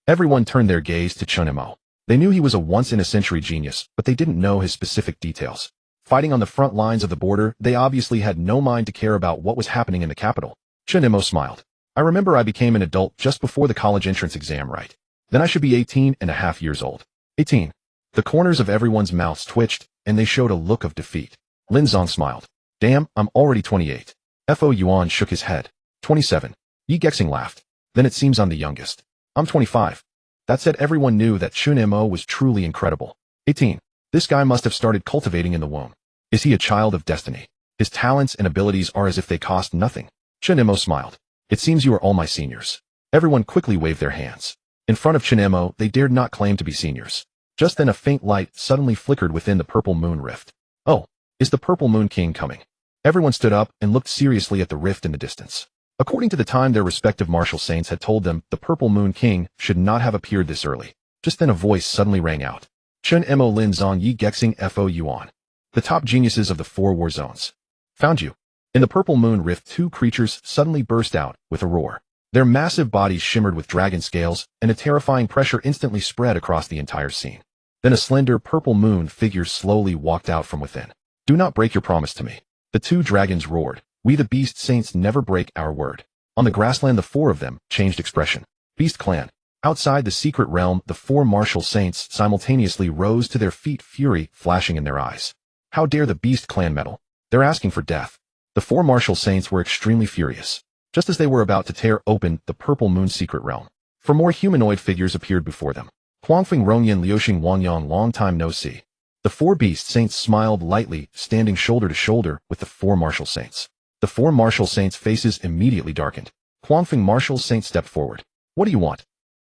Everyone turned their gaze to Chen Mo. They knew he was a once-in-a-century genius, but they didn't know his specific details. Fighting on the front lines of the border, they obviously had no mind to care about what was happening in the capital. Chen Mo smiled. "I remember I became an adult just before the college entrance exam, right? Then I should be 18.5 years old. 18. The corners of everyone's mouths twitched, and they showed a look of defeat. Lin Zong smiled. "Damn, I'm already 28. Fo Yuan shook his head. 27. Yi Gexing laughed. "Then it seems I'm the youngest. I'm 25. That said, everyone knew that Chen Mo was truly incredible. 18. This guy must have started cultivating in the womb. Is he a child of destiny? His talents and abilities are as if they cost nothing." Chen Mo smiled. "It seems you are all my seniors." Everyone quickly waved their hands. In front of Chen Mo, they dared not claim to be seniors. Just then a faint light suddenly flickered within the Purple Moon Rift. "Oh, is the Purple Moon King coming?" Everyone stood up and looked seriously at the rift in the distance. According to the time their respective martial saints had told them, the Purple Moon King should not have appeared this early. Just then a voice suddenly rang out. "Chen Mo, Lin Zong, Yi Gexing, Fo Yuan. The top geniuses of the 4 war zones. Found you." In the Purple Moon Rift, 2 creatures suddenly burst out with a roar. Their massive bodies shimmered with dragon scales, and a terrifying pressure instantly spread across the entire scene. Then a slender Purple Moon figure slowly walked out from within. "Do not break your promise to me." The 2 dragons roared. "We the Beast Saints never break our word." On the grassland, the 4 of them changed expression. Beast Clan. Outside the secret realm, the 4 martial saints simultaneously rose to their feet, fury flashing in their eyes. How dare the Beast Clan meddle? They're asking for death. The 4 martial saints were extremely furious. Just as they were about to tear open the Purple Moon secret realm, 4 more humanoid figures appeared before them. Huangfeng, Rongyan, Liuxing, Wangyang, long time no see. The 4 beast saints smiled lightly, standing shoulder to shoulder with the 4 martial saints. The 4 martial saints' faces immediately darkened. Huangfeng martial saint stepped forward. "What do you want?"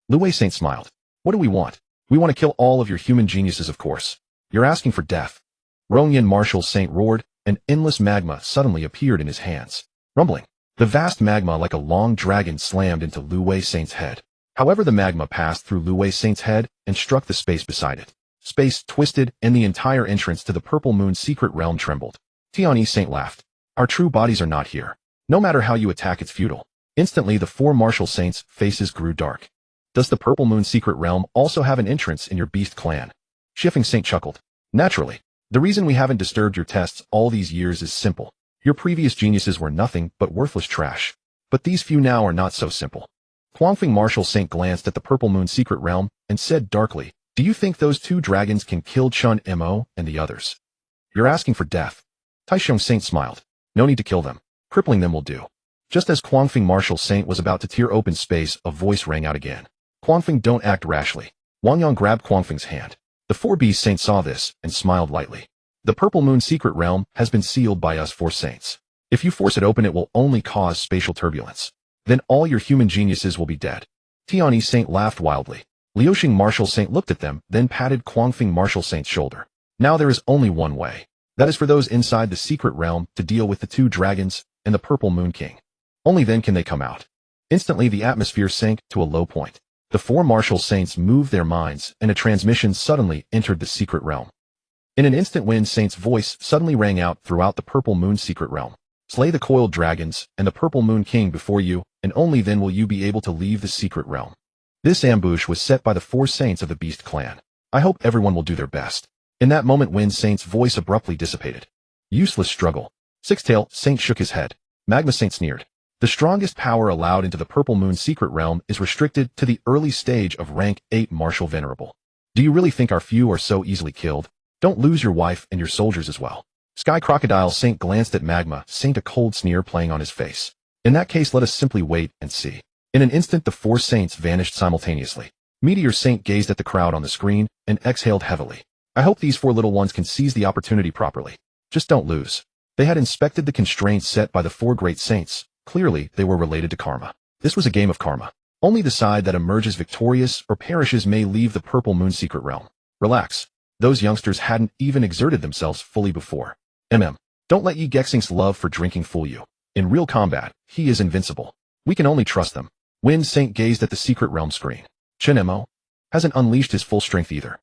Lu Wei Saint smiled. "What do we want? We want to kill all of your human geniuses, of course. You're asking for death." Rongyan martial saint roared, and endless magma suddenly appeared in his hands. Rumbling. The vast magma like a long dragon slammed into Lu Wei Saint's head. However, the magma passed through Lu Wei Saint's head and struck the space beside it. Space twisted, and the entire entrance to the Purple Moon secret realm trembled. Tianyi Saint laughed. "Our true bodies are not here. No matter how you attack, it's futile." Instantly, the 4 martial saints' faces grew dark. "Does the Purple Moon secret realm also have an entrance in your beast clan?" Shifeng Saint chuckled. "Naturally. The reason we haven't disturbed your tests all these years is simple. Your previous geniuses were nothing but worthless trash. But these few now are not so simple." Huangfeng martial saint glanced at the Purple Moon secret realm and said darkly, "Do you think those 2 dragons can kill Chen Mo and the others?" "You're asking for death." Taixiong Saint smiled. "No need to kill them. Crippling them will do." Just as Huangfeng martial saint was about to tear open space, a voice rang out again. "Huangfeng, don't act rashly." Wangyang grabbed Huangfeng's hand. The 4 beast saints saw this and smiled lightly. "The Purple Moon secret realm has been sealed by us 4 saints. If you force it open, it will only cause spatial turbulence. Then all your human geniuses will be dead." Tianyi Saint laughed wildly. Liuxing martial saint looked at them, then patted Huangfeng martial saint's shoulder. "Now there is only one way. That is for those inside the secret realm to deal with the 2 dragons and the Purple Moon King. Only then can they come out." Instantly, the atmosphere sank to a low point. The 4 martial saints moved their minds, and a transmission suddenly entered the secret realm. In an instant, Wind Saint's voice suddenly rang out throughout the Purple Moon secret realm. "Slay the coiled dragons and the Purple Moon King before you, and only then will you be able to leave the secret realm." This ambush was set by the 4 saints of the Beast Clan. "I hope everyone will do their best." In that moment, Wind Saint's voice abruptly dissipated. "Useless struggle." Six-Tail Saint shook his head. Magma Saint sneered. "The strongest power allowed into the Purple Moon secret realm is restricted to the early stage of rank 8 Martial Venerable. Do you really think our few are so easily killed?" Don't lose your wife and your soldiers as well. Sky Crocodile Saint glanced at Magma Saint, a cold sneer playing on his face. In that case, let us simply wait and see. In an instant, the 4 saints vanished simultaneously. Meteor Saint gazed at the crowd on the screen and exhaled heavily. I hope these 4 little ones can seize the opportunity properly. Just don't lose. They had inspected the constraints set by the 4 great saints. Clearly, they were related to karma. This was a game of karma. Only the side that emerges victorious or perishes may leave the Purple Moon secret realm. Relax. Those youngsters hadn't even exerted themselves fully before. Don't let Yi Gexing's love for drinking fool you. In real combat, he is invincible. We can only trust them. Wind Saint gazed at the secret realm screen. Chen Mo hasn't unleashed his full strength either.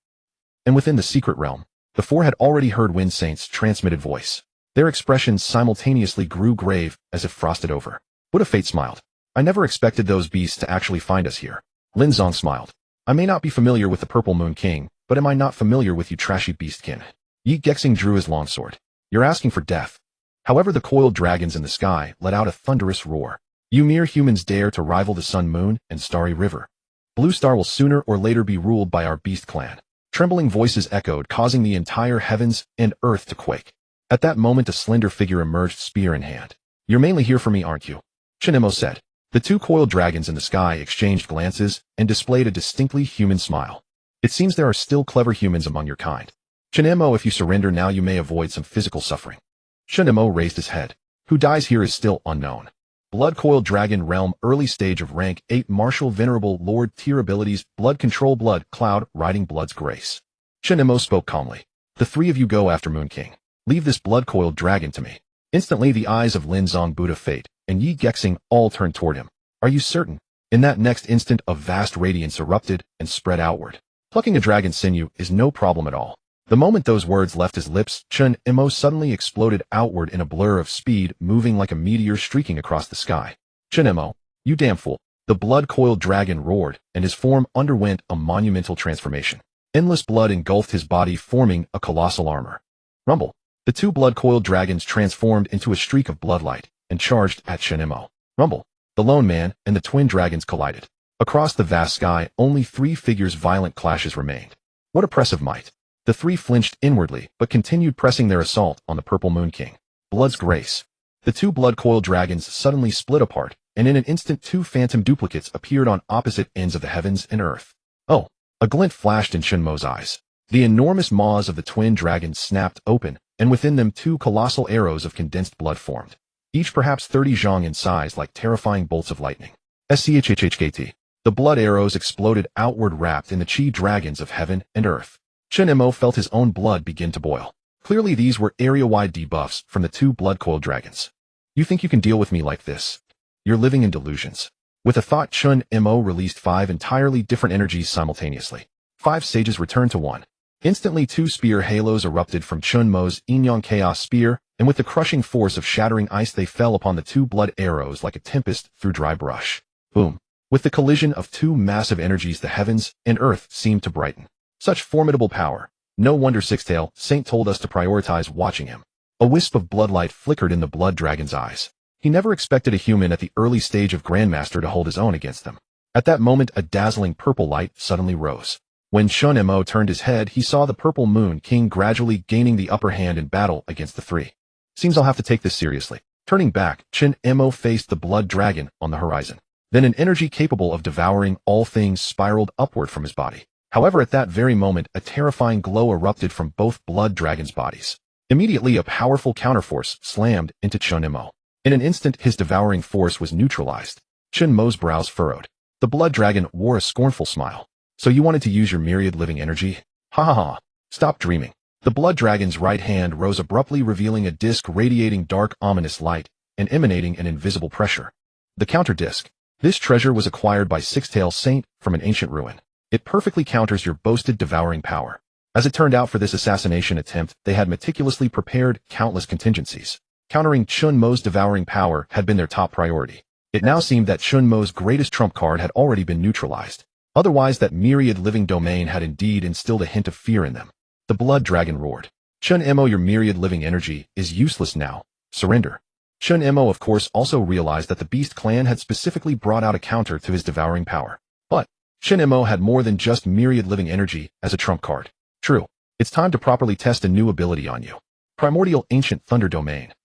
And within the secret realm, the 4 had already heard Wind Saint's transmitted voice. Their expressions simultaneously grew grave as if frosted over. Buddha Fate smiled. I never expected those beasts to actually find us here. Lin Zong smiled. I may not be familiar with the Purple Moon King, but am I not familiar with you trashy beastkin? Yi Gexing drew his longsword. You're asking for death. However, the coiled dragons in the sky let out a thunderous roar. You mere humans dare to rival the Sun, Moon, and Starry River. Blue Star will sooner or later be ruled by our beast clan. Trembling voices echoed, causing the entire heavens and earth to quake. At that moment, a slender figure emerged, spear in hand. You're mainly here for me, aren't you? Chen Mo said. The 2 coiled dragons in the sky exchanged glances and displayed a distinctly human smile. It seems there are still clever humans among your kind. Chen Mo, if you surrender now, you may avoid some physical suffering. Chen Mo raised his head. Who dies here is still unknown. Blood Coiled Dragon Realm, early stage of rank 8, Martial Venerable Lord tier abilities, Blood Control, Blood Cloud, Riding Blood's Grace. Chen Mo spoke calmly. The 3 of you go after Moon King. Leave this Blood Coiled Dragon to me. Instantly, the eyes of Lin Zong, Buddha Fate, and Yi Gexing all turned toward him. Are you certain? In that next instant, a vast radiance erupted and spread outward. Plucking a dragon's sinew is no problem at all. The moment those words left his lips, Chen Mo suddenly exploded outward in a blur of speed, moving like a meteor streaking across the sky. Chen Mo, you damn fool. The blood-coiled dragon roared, and his form underwent a monumental transformation. Endless blood engulfed his body, forming a colossal armor. Rumble. The 2 blood-coiled dragons transformed into a streak of bloodlight and charged at Chen Mo. Rumble. The lone man and the twin dragons collided. Across the vast sky, only 3 figures' violent clashes remained. What oppressive might! The 3 flinched inwardly, but continued pressing their assault on the Purple Moon King. Blood's Grace. The 2 blood-coiled dragons suddenly split apart, and in an instant 2 phantom duplicates appeared on opposite ends of the heavens and earth. Oh! A glint flashed in Chen Mo's eyes. The enormous maws of the twin dragons snapped open, and within them 2 colossal arrows of condensed blood formed. Each perhaps 30 zhang in size, like terrifying bolts of lightning. SCHHHKT. The blood arrows exploded outward, wrapped in the chi dragons of heaven and earth. Chen Mo felt his own blood begin to boil. Clearly these were area-wide debuffs from the 2 blood-coiled dragons. You think you can deal with me like this? You're living in delusions. With a thought, Chen Mo released 5 entirely different energies simultaneously. 5 sages returned to 1. Instantly 2 spear halos erupted from Chen Mo's Yin-Yang Chaos Spear, and with the crushing force of shattering ice they fell upon the 2 blood arrows like a tempest through dry brush. Boom. With the collision of 2 massive energies, the heavens and earth seemed to brighten. Such formidable power. No wonder Sixtail Saint told us to prioritize watching him. A wisp of bloodlight flickered in the blood dragon's eyes. He never expected a human at the early stage of Grandmaster to hold his own against them. At that moment, a dazzling purple light suddenly rose. When Chen Mo turned his head, he saw the Purple Moon King gradually gaining the upper hand in battle against the 3. Seems I'll have to take this seriously. Turning back, Chen Mo faced the blood dragon on the horizon. Then an energy capable of devouring all things spiraled upward from his body. However, at that very moment, a terrifying glow erupted from both blood dragons' bodies. Immediately, a powerful counterforce slammed into Chen Mo. In an instant, his devouring force was neutralized. Chen Mo's brows furrowed. The blood dragon wore a scornful smile. So you wanted to use your myriad living energy? Ha ha ha. Stop dreaming. The blood dragon's right hand rose abruptly, revealing a disc radiating dark, ominous light and emanating an invisible pressure. The counter disc. This treasure was acquired by Sixtail Saint from an ancient ruin. It perfectly counters your boasted devouring power. As it turned out, for this assassination attempt, they had meticulously prepared countless contingencies. Countering Chen Mo's devouring power had been their top priority. It now seemed that Chen Mo's greatest trump card had already been neutralized. Otherwise, that myriad living domain had indeed instilled a hint of fear in them. The blood dragon roared. Chen Mo, your myriad living energy is useless now. Surrender. Chen Mo, of course, also realized that the Beast Clan had specifically brought out a counter to his devouring power. But Chen Mo had more than just myriad living energy as a trump card. True. It's time to properly test a new ability on you. Primordial Ancient Thunder Domain.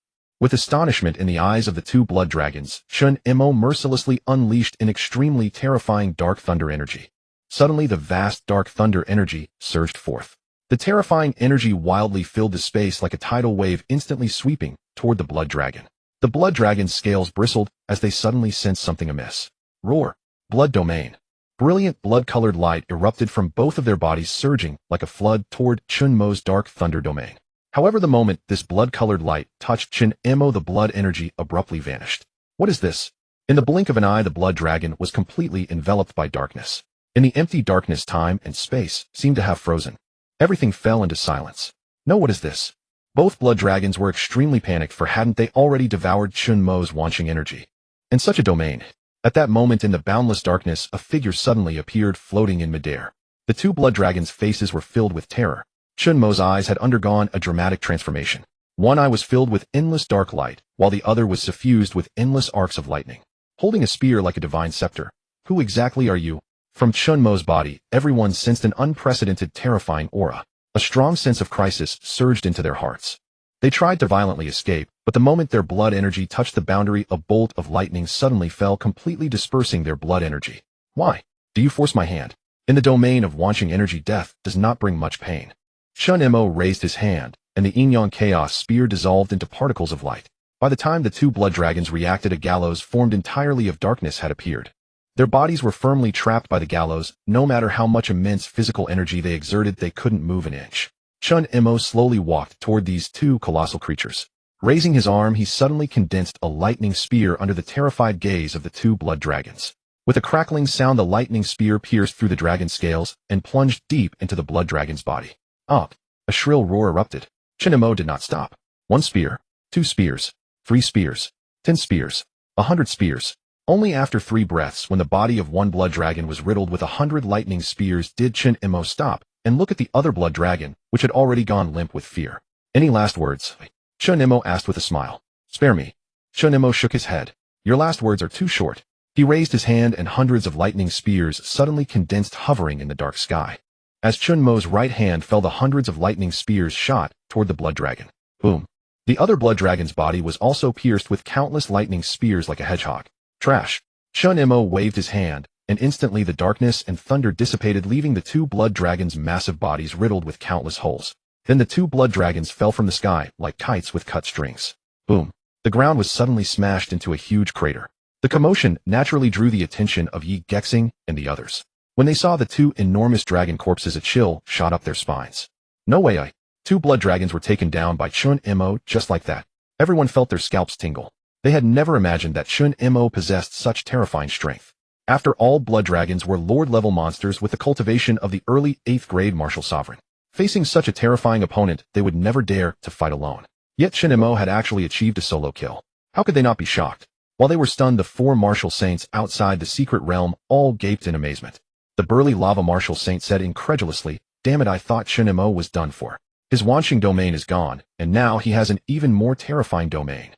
With astonishment in the eyes of the two blood dragons, Chen Mo mercilessly unleashed an extremely terrifying dark thunder energy. Suddenly the vast dark thunder energy surged forth. The terrifying energy wildly filled the space like a tidal wave, instantly sweeping toward the blood dragon. The blood dragon's scales bristled as they suddenly sensed something amiss. Roar! Blood domain. Brilliant blood-colored light erupted from both of their bodies, surging like a flood toward Chen Mo's dark thunder domain. However, the moment this blood-colored light touched Chen Mo, the blood energy abruptly vanished. What is this? In the blink of an eye, the blood dragon was completely enveloped by darkness. In the empty darkness, time and space seemed to have frozen. Everything fell into silence. No, what is this? Both blood dragons were extremely panicked, for hadn't they already devoured Chen Mo's wanting energy? In such a domain. At that moment, in the boundless darkness, a figure suddenly appeared, floating in midair. The two blood dragons' faces were filled with terror. Chen Mo's eyes had undergone a dramatic transformation. One eye was filled with endless dark light, while the other was suffused with endless arcs of lightning. Holding a spear like a divine scepter. Who exactly are you? From Chen Mo's body, everyone sensed an unprecedented, terrifying aura. A strong sense of crisis surged into their hearts. They tried to violently escape, but the moment their blood energy touched the boundary, a bolt of lightning suddenly fell, completely dispersing their blood energy. Why? Do you force my hand? In the domain of wanting energy, death does not bring much pain. Chen Mo raised his hand, and the yin-yang chaos spear dissolved into particles of light. By the time the two blood dragons reacted, a gallows formed entirely of darkness had appeared. Their bodies were firmly trapped by the gallows. No matter how much immense physical energy they exerted, they couldn't move an inch. Chen Mo slowly walked toward these two colossal creatures. Raising his arm, he suddenly condensed a lightning spear under the terrified gaze of the two blood dragons. With a crackling sound, the lightning spear pierced through the dragon's scales and plunged deep into the blood dragon's body. Up! A shrill roar erupted. Chen Mo did not stop. 1 spear, 2 spears, 3 spears, 10 spears, 100 spears. Only after 3 breaths, when the body of one blood dragon was riddled with 100 lightning spears, did Chen Mo stop and look at the other blood dragon, which had already gone limp with fear. Any last words? Chen Mo asked with a smile. Spare me. Chen Mo shook his head. Your last words are too short. He raised his hand, and hundreds of lightning spears suddenly condensed, hovering in the dark sky. As Chen Mo's right hand fell, the hundreds of lightning spears shot toward the blood dragon. Boom. The other blood dragon's body was also pierced with countless lightning spears like a hedgehog. Trash. Chen Mo waved his hand, and instantly the darkness and thunder dissipated, leaving the two blood dragons' massive bodies riddled with countless holes. Then the two blood dragons fell from the sky like kites with cut strings. Boom. The ground was suddenly smashed into a huge crater. The commotion naturally drew the attention of Yi Gexing and the others. When they saw the two enormous dragon corpses, a chill shot up their spines. No way! Two blood dragons were taken down by Chen Mo just like that. Everyone felt their scalps tingle. They had never imagined that Chen Mo possessed such terrifying strength. After all, blood dragons were lord-level monsters with the cultivation of the early 8th grade martial sovereign. Facing such a terrifying opponent, they would never dare to fight alone. Yet Chen Mo had actually achieved a solo kill. How could they not be shocked? While they were stunned, the 4 martial saints outside the secret realm all gaped in amazement. The burly lava martial saint said incredulously, "Damn it, I thought Chen Mo was done for. His wanting domain is gone, and now he has an even more terrifying domain.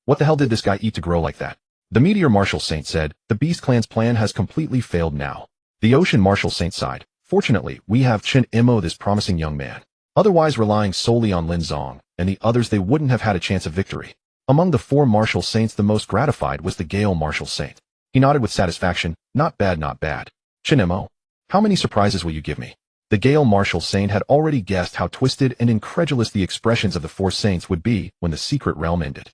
What the hell did this guy eat to grow like that?" The meteor martial saint said, "The beast clan's plan has completely failed now." The ocean martial saint sighed, "Fortunately, we have Chen Mo, this promising young man. Otherwise, relying solely on Lin Zong and the others, they wouldn't have had a chance of victory." Among the 4 martial saints, the most gratified was the Gale martial saint. He nodded with satisfaction. Not bad, not bad. Chen Mo, how many surprises will you give me? The Gale martial saint had already guessed how twisted and incredulous the expressions of the 4 saints would be when the secret realm ended.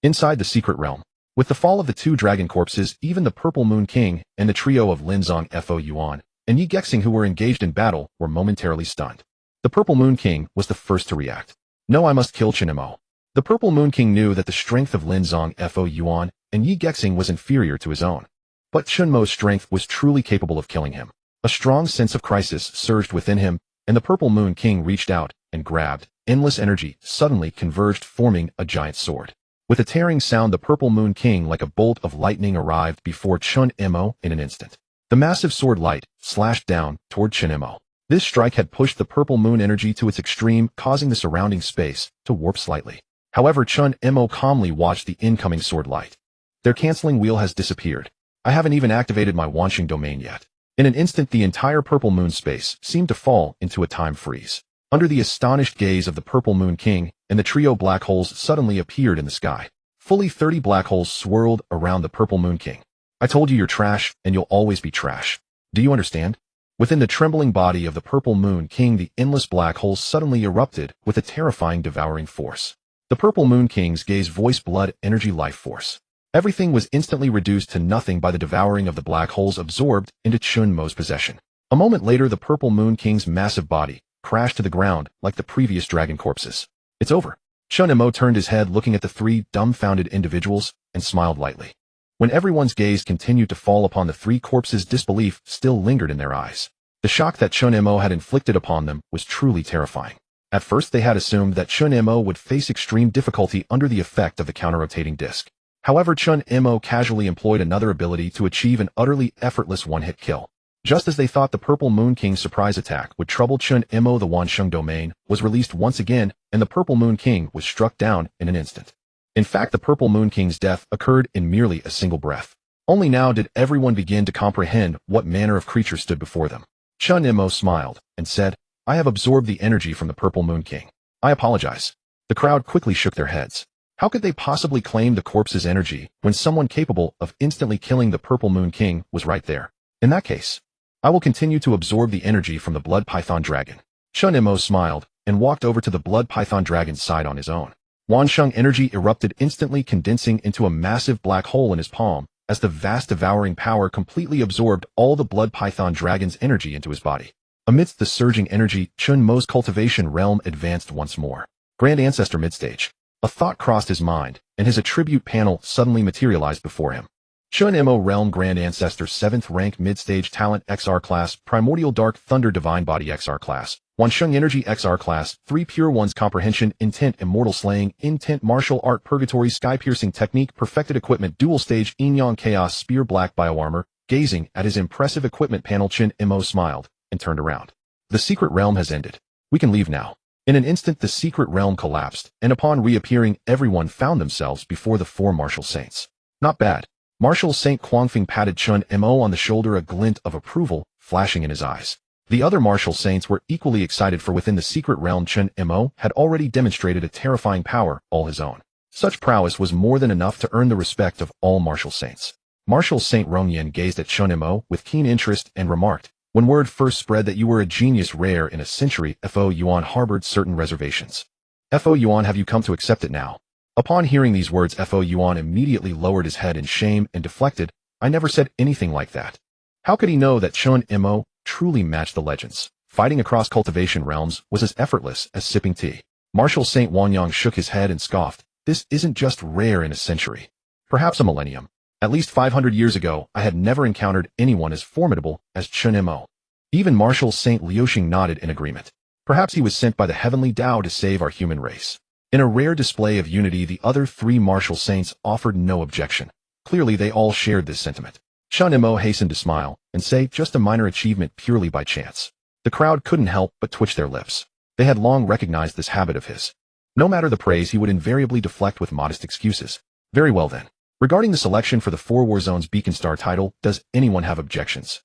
Inside the secret realm, with the fall of the 2 dragon corpses, even the Purple Moon King and the trio of Lin Zong, Fo Yuan, and Yi Gexing, who were engaged in battle, were momentarily stunned. The Purple Moon King was the first to react. "No, I must kill Chen Mo." The Purple Moon King knew that the strength of Lin Zong, Fo Yuan, and Yi Gexing was inferior to his own. But Chen Mo's strength was truly capable of killing him. A strong sense of crisis surged within him, and the Purple Moon King reached out and grabbed. Endless energy suddenly converged, forming a giant sword. With a tearing sound, the Purple Moon King, like a bolt of lightning, arrived before Chen Mo in an instant. The massive sword light slashed down toward Chen Mo. This strike had pushed the Purple Moon energy to its extreme, causing the surrounding space to warp slightly. However, Chen Mo calmly watched the incoming sword light. Their canceling wheel has disappeared. I haven't even activated my wanting domain yet. In an instant, the entire Purple Moon space seemed to fall into a time freeze. Under the astonished gaze of the Purple Moon King, and the trio black holes suddenly appeared in the sky. Fully 30 black holes swirled around the Purple Moon King. I told you you're trash, and you'll always be trash. Do you understand? Within the trembling body of the Purple Moon King, the endless black holes suddenly erupted with a terrifying devouring force. The Purple Moon King's gaze voiced blood, energy, life force. Everything was instantly reduced to nothing by the devouring of the black holes absorbed into Chen Mo's possession. A moment later, the Purple Moon King's massive body crashed to the ground like the previous dragon corpses. It's over. Chen Mo turned his head, looking at the three dumbfounded individuals, and smiled lightly. When everyone's gaze continued to fall upon the three corpses, disbelief still lingered in their eyes. The shock that Chen Mo had inflicted upon them was truly terrifying. At first they had assumed that Chen Mo would face extreme difficulty under the effect of the counter-rotating disc. However, Chen Mo casually employed another ability to achieve an utterly effortless one-hit kill. Just as they thought the Purple Moon King's surprise attack would trouble Chen Mo, the Wansheng domain was released once again, and the Purple Moon King was struck down in an instant. In fact, the Purple Moon King's death occurred in merely a single breath. Only now did everyone begin to comprehend what manner of creature stood before them. Chen Mo smiled and said, I have absorbed the energy from the Purple Moon King. I apologize. The crowd quickly shook their heads. How could they possibly claim the corpse's energy when someone capable of instantly killing the Purple Moon King was right there? In that case, I will continue to absorb the energy from the Blood Python Dragon. Chen Mo smiled and walked over to the Blood Python Dragon's side on his own. Wansheng energy erupted, instantly condensing into a massive black hole in his palm, as the vast devouring power completely absorbed all the Blood Python Dragon's energy into his body. Amidst the surging energy, Chen Mo's cultivation realm advanced once more. Grand Ancestor Midstage. A thought crossed his mind, and his attribute panel suddenly materialized before him. Chen Mo Realm Grand Ancestor 7th Rank Midstage Talent XR Class Primordial Dark Thunder Divine Body XR Class Wansheng Energy XR Class 3 Pure Ones Comprehension Intent Immortal Slaying Intent Martial Art Purgatory Sky Piercing Technique Perfected Equipment Dual Stage Inyan Chaos Spear Black Bioarmor. Gazing at his impressive equipment panel, Chen Mo smiled and turned around. The secret realm has ended. We can leave now. In an instant the secret realm collapsed, and upon reappearing everyone found themselves before the four martial saints. Not bad. Martial Saint Quangfing patted Chen Mo on the shoulder, a glint of approval flashing in his eyes. The other martial saints were equally excited, for within the secret realm Chen Mo had already demonstrated a terrifying power all his own. Such prowess was more than enough to earn the respect of all martial saints. Martial Saint Rongyan gazed at Chen Mo with keen interest and remarked, when word first spread that you were a genius rare in a century, Fo Yuan harbored certain reservations. Fo Yuan, have you come to accept it now? Upon hearing these words, Fo Yuan immediately lowered his head in shame and deflected. I never said anything like that. How could he know that Chen Mo truly matched the legends? Fighting across cultivation realms was as effortless as sipping tea. Martial Saint Wanyang shook his head and scoffed. This isn't just rare in a century. Perhaps a millennium. At least 500 years ago, I had never encountered anyone as formidable as Chen Mo. Even Martial Saint Liuxing nodded in agreement. Perhaps he was sent by the heavenly Tao to save our human race. In a rare display of unity, the other three martial saints offered no objection. Clearly they all shared this sentiment. Chen Mo hastened to smile and say, just a minor achievement purely by chance. The crowd couldn't help but twitch their lips. They had long recognized this habit of his. No matter the praise, he would invariably deflect with modest excuses. Very well then. Regarding the selection for the 4 Warzones Beacon Star title, does anyone have objections?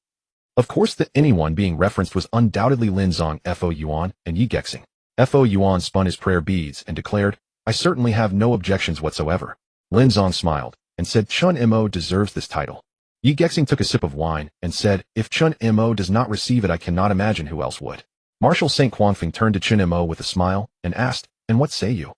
Of course, the anyone being referenced was undoubtedly Lin Zong, Fo Yuan, and Yi Gexing. Fo Yuan spun his prayer beads and declared, I certainly have no objections whatsoever. Lin Zong smiled and said, Chen Mo deserves this title. Yi Gexing took a sip of wine and said, if Chen Mo does not receive it, I cannot imagine who else would. Martial Saint Quangfing turned to Chen Mo with a smile and asked, and what say you?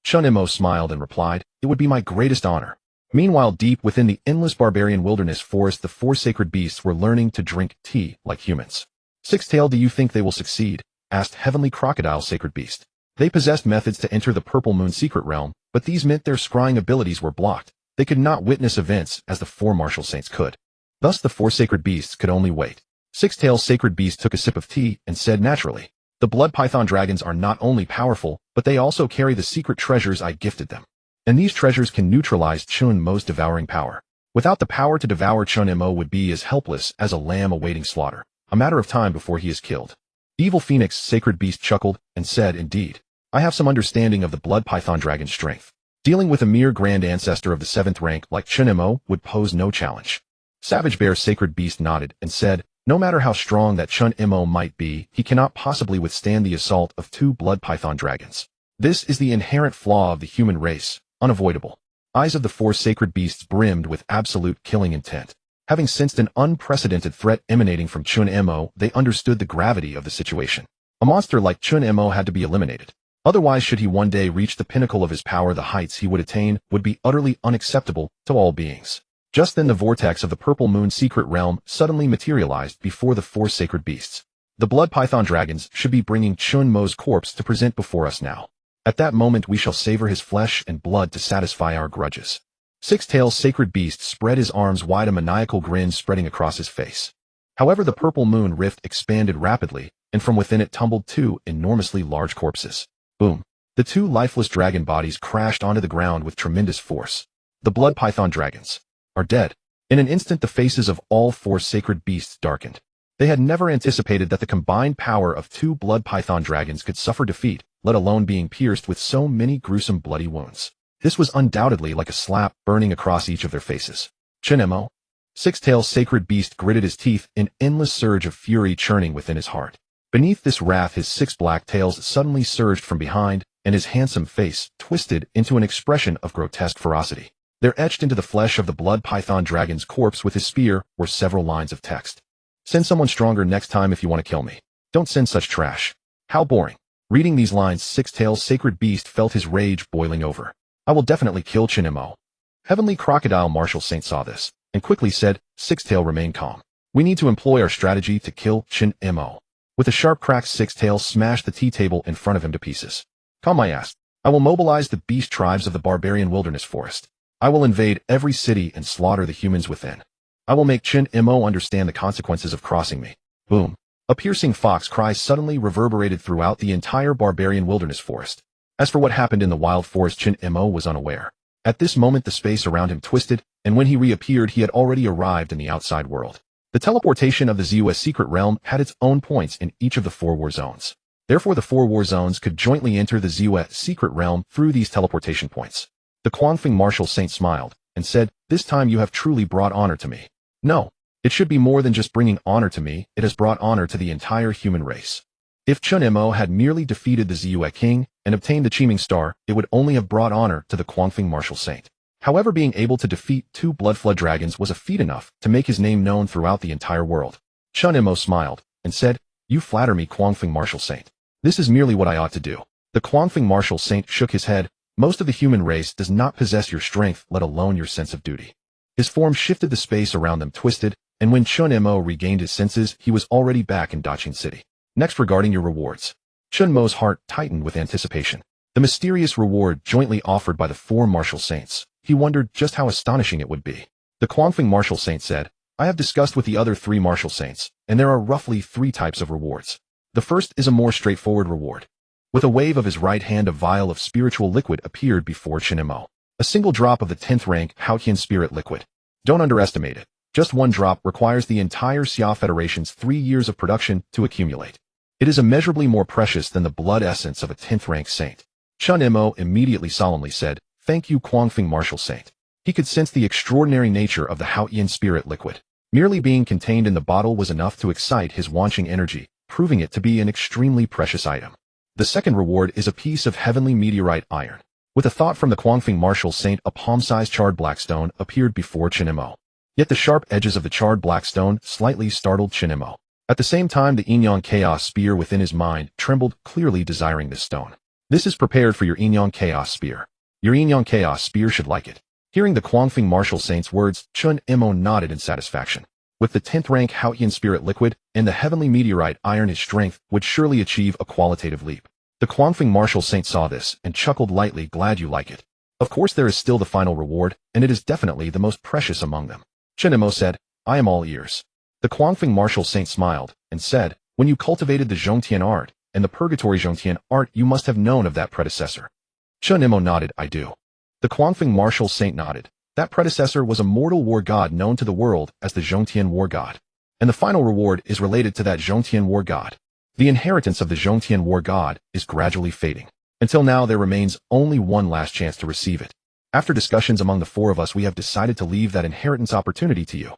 Chen Mo smiled and replied, it would be my greatest honor. Meanwhile, deep within the endless barbarian wilderness forest, the 4 sacred beasts were learning to drink tea like humans. Six-Tail, do you think they will succeed? Asked Heavenly Crocodile Sacred Beast. They possessed methods to enter the Purple Moon secret realm, but these meant their scrying abilities were blocked. They could not witness events as the 4 martial saints could. Thus the 4 sacred beasts could only wait. Six-Tail Sacred Beast took a sip of tea and said naturally, the Blood Python Dragons are not only powerful, but they also carry the secret treasures I gifted them. And these treasures can neutralize Chen Mo's devouring power. Without the power to devour, Chen Mo would be as helpless as a lamb awaiting slaughter, a matter of time before he is killed. Evil Phoenix Sacred Beast chuckled and said, indeed, I have some understanding of the Blood Python Dragon's strength. Dealing with a mere grand ancestor of the 7th rank like Chen Mo would pose no challenge. Savage Bear Sacred Beast nodded and said, No matter how strong that Chen Mo might be, he cannot possibly withstand the assault of 2 blood python dragons. This is the inherent flaw of the human race, unavoidable. Eyes of the 4 sacred beasts brimmed with absolute killing intent. Having sensed an unprecedented threat emanating from Chen Mo, they understood the gravity of the situation. A monster like Chen Mo had to be eliminated. Otherwise, should he one day reach the pinnacle of his power, the heights he would attain would be utterly unacceptable to all beings. Just then the vortex of the Purple Moon secret realm suddenly materialized before the 4 sacred beasts. The blood python dragons should be bringing Chen Mo's corpse to present before us now. At that moment we shall savor his flesh and blood to satisfy our grudges. Six-tailed sacred beast spread his arms wide, a maniacal grin spreading across his face. However, the Purple Moon rift expanded rapidly, and from within it tumbled 2 enormously large corpses. Boom. The 2 lifeless dragon bodies crashed onto the ground with tremendous force. The blood python dragons are dead. In an instant the faces of all 4 sacred beasts darkened. They had never anticipated that the combined power of 2 blood python dragons could suffer defeat, let alone being pierced with so many gruesome bloody wounds. This was undoubtedly like a slap burning across each of their faces. Chen Mo, Six-tailed sacred beast, gritted his teeth, an endless surge of fury churning within his heart. Beneath this wrath his 6 black tails suddenly surged from behind, and his handsome face twisted into an expression of grotesque ferocity. There, etched into the flesh of the blood python dragon's corpse with his spear, were several lines of text. Send someone stronger next time if you want to kill me. Don't send such trash. How boring. Reading these lines, Six-tailed sacred beast felt his rage boiling over. I will definitely kill Chen Mo. Heavenly Crocodile Martial Saint saw this, and quickly said, Six-tail, remain calm. We need to employ our strategy to kill Chen Mo. With a sharp crack, Six-tail smashed the tea table in front of him to pieces. Calm my ass. I will mobilize the beast tribes of the barbarian wilderness forest. I will invade every city and slaughter the humans within. I will make Chen Mo understand the consequences of crossing me. Boom. A piercing fox cry suddenly reverberated throughout the entire barbarian wilderness forest. As for what happened in the wild forest, Chen Mo was unaware. At this moment the space around him twisted, and when he reappeared he had already arrived in the outside world. The teleportation of the ZUS secret realm had its own points in each of the 4 war zones. Therefore the 4 war zones could jointly enter the ZUS secret realm through these teleportation points. The Quangfeng Martial Saint smiled, and said, This time you have truly brought honor to me. No. It should be more than just bringing honor to me, it has brought honor to the entire human race. If Chen Mo had merely defeated the ZUA king and obtained the Qiming star, it would only have brought honor to the Quangfeng Martial Saint. However, being able to defeat 2 blood flood dragons was a feat enough to make his name known throughout the entire world. Chen Mo smiled, and said, You flatter me, Quangfeng Martial Saint. This is merely what I ought to do. The Quangfeng Martial Saint shook his head. Most of the human race does not possess your strength, let alone your sense of duty. His form shifted, the space around them twisted, and when Chen Mo regained his senses, he was already back in Daqing City. Next, regarding your rewards. Chen Mo's heart tightened with anticipation. The mysterious reward jointly offered by the 4 martial saints. He wondered just how astonishing it would be. The Quangfeng Martial Saint said, I have discussed with the other 3 martial saints, and there are roughly 3 types of rewards. The first is a more straightforward reward. With a wave of his right hand, a vial of spiritual liquid appeared before Chen Mo. A single drop of the 10th rank Haotian spirit liquid. Don't underestimate it. Just 1 drop requires the entire Xia Federation's 3 years of production to accumulate. It is immeasurably more precious than the blood essence of a 10th rank saint. Chen Mo immediately solemnly said, Thank you, Quangfeng Martial Saint. He could sense the extraordinary nature of the Haotian spirit liquid. Merely being contained in the bottle was enough to excite his wanting energy, proving it to be an extremely precious item. The second reward is a piece of heavenly meteorite iron. With a thought from the Quangfeng Martial Saint, a palm-sized charred black stone appeared before Chen Mo. Yet the sharp edges of the charred black stone slightly startled Chen Mo. At the same time, the Yinyang Chaos Spear within his mind trembled, clearly desiring this stone. This is prepared for your Yinyang Chaos Spear. Your Yinyang Chaos Spear should like it. Hearing the Quangfeng Martial Saint's words, Chen Mo nodded in satisfaction. With the 10th rank Haotian spirit liquid and the heavenly meteorite iron, his strength would surely achieve a qualitative leap. The Quangfeng Martial Saint saw this and chuckled lightly, Glad you like it. Of course there is still the final reward, and it is definitely the most precious among them. Chen Mo said, I am all ears. The Quangfeng Martial Saint smiled and said, When you cultivated the Zhongtian art and the Purgatory Zhongtian art, you must have known of that predecessor. Chen Mo nodded, I do. The Quangfeng Martial Saint nodded. That predecessor was a mortal war god known to the world as the Zhongtian War God. And the final reward is related to that Zhongtian War God. The inheritance of the Zhongtian War God is gradually fading. Until now there remains only one last chance to receive it. After discussions among the 4 of us, we have decided to leave that inheritance opportunity to you.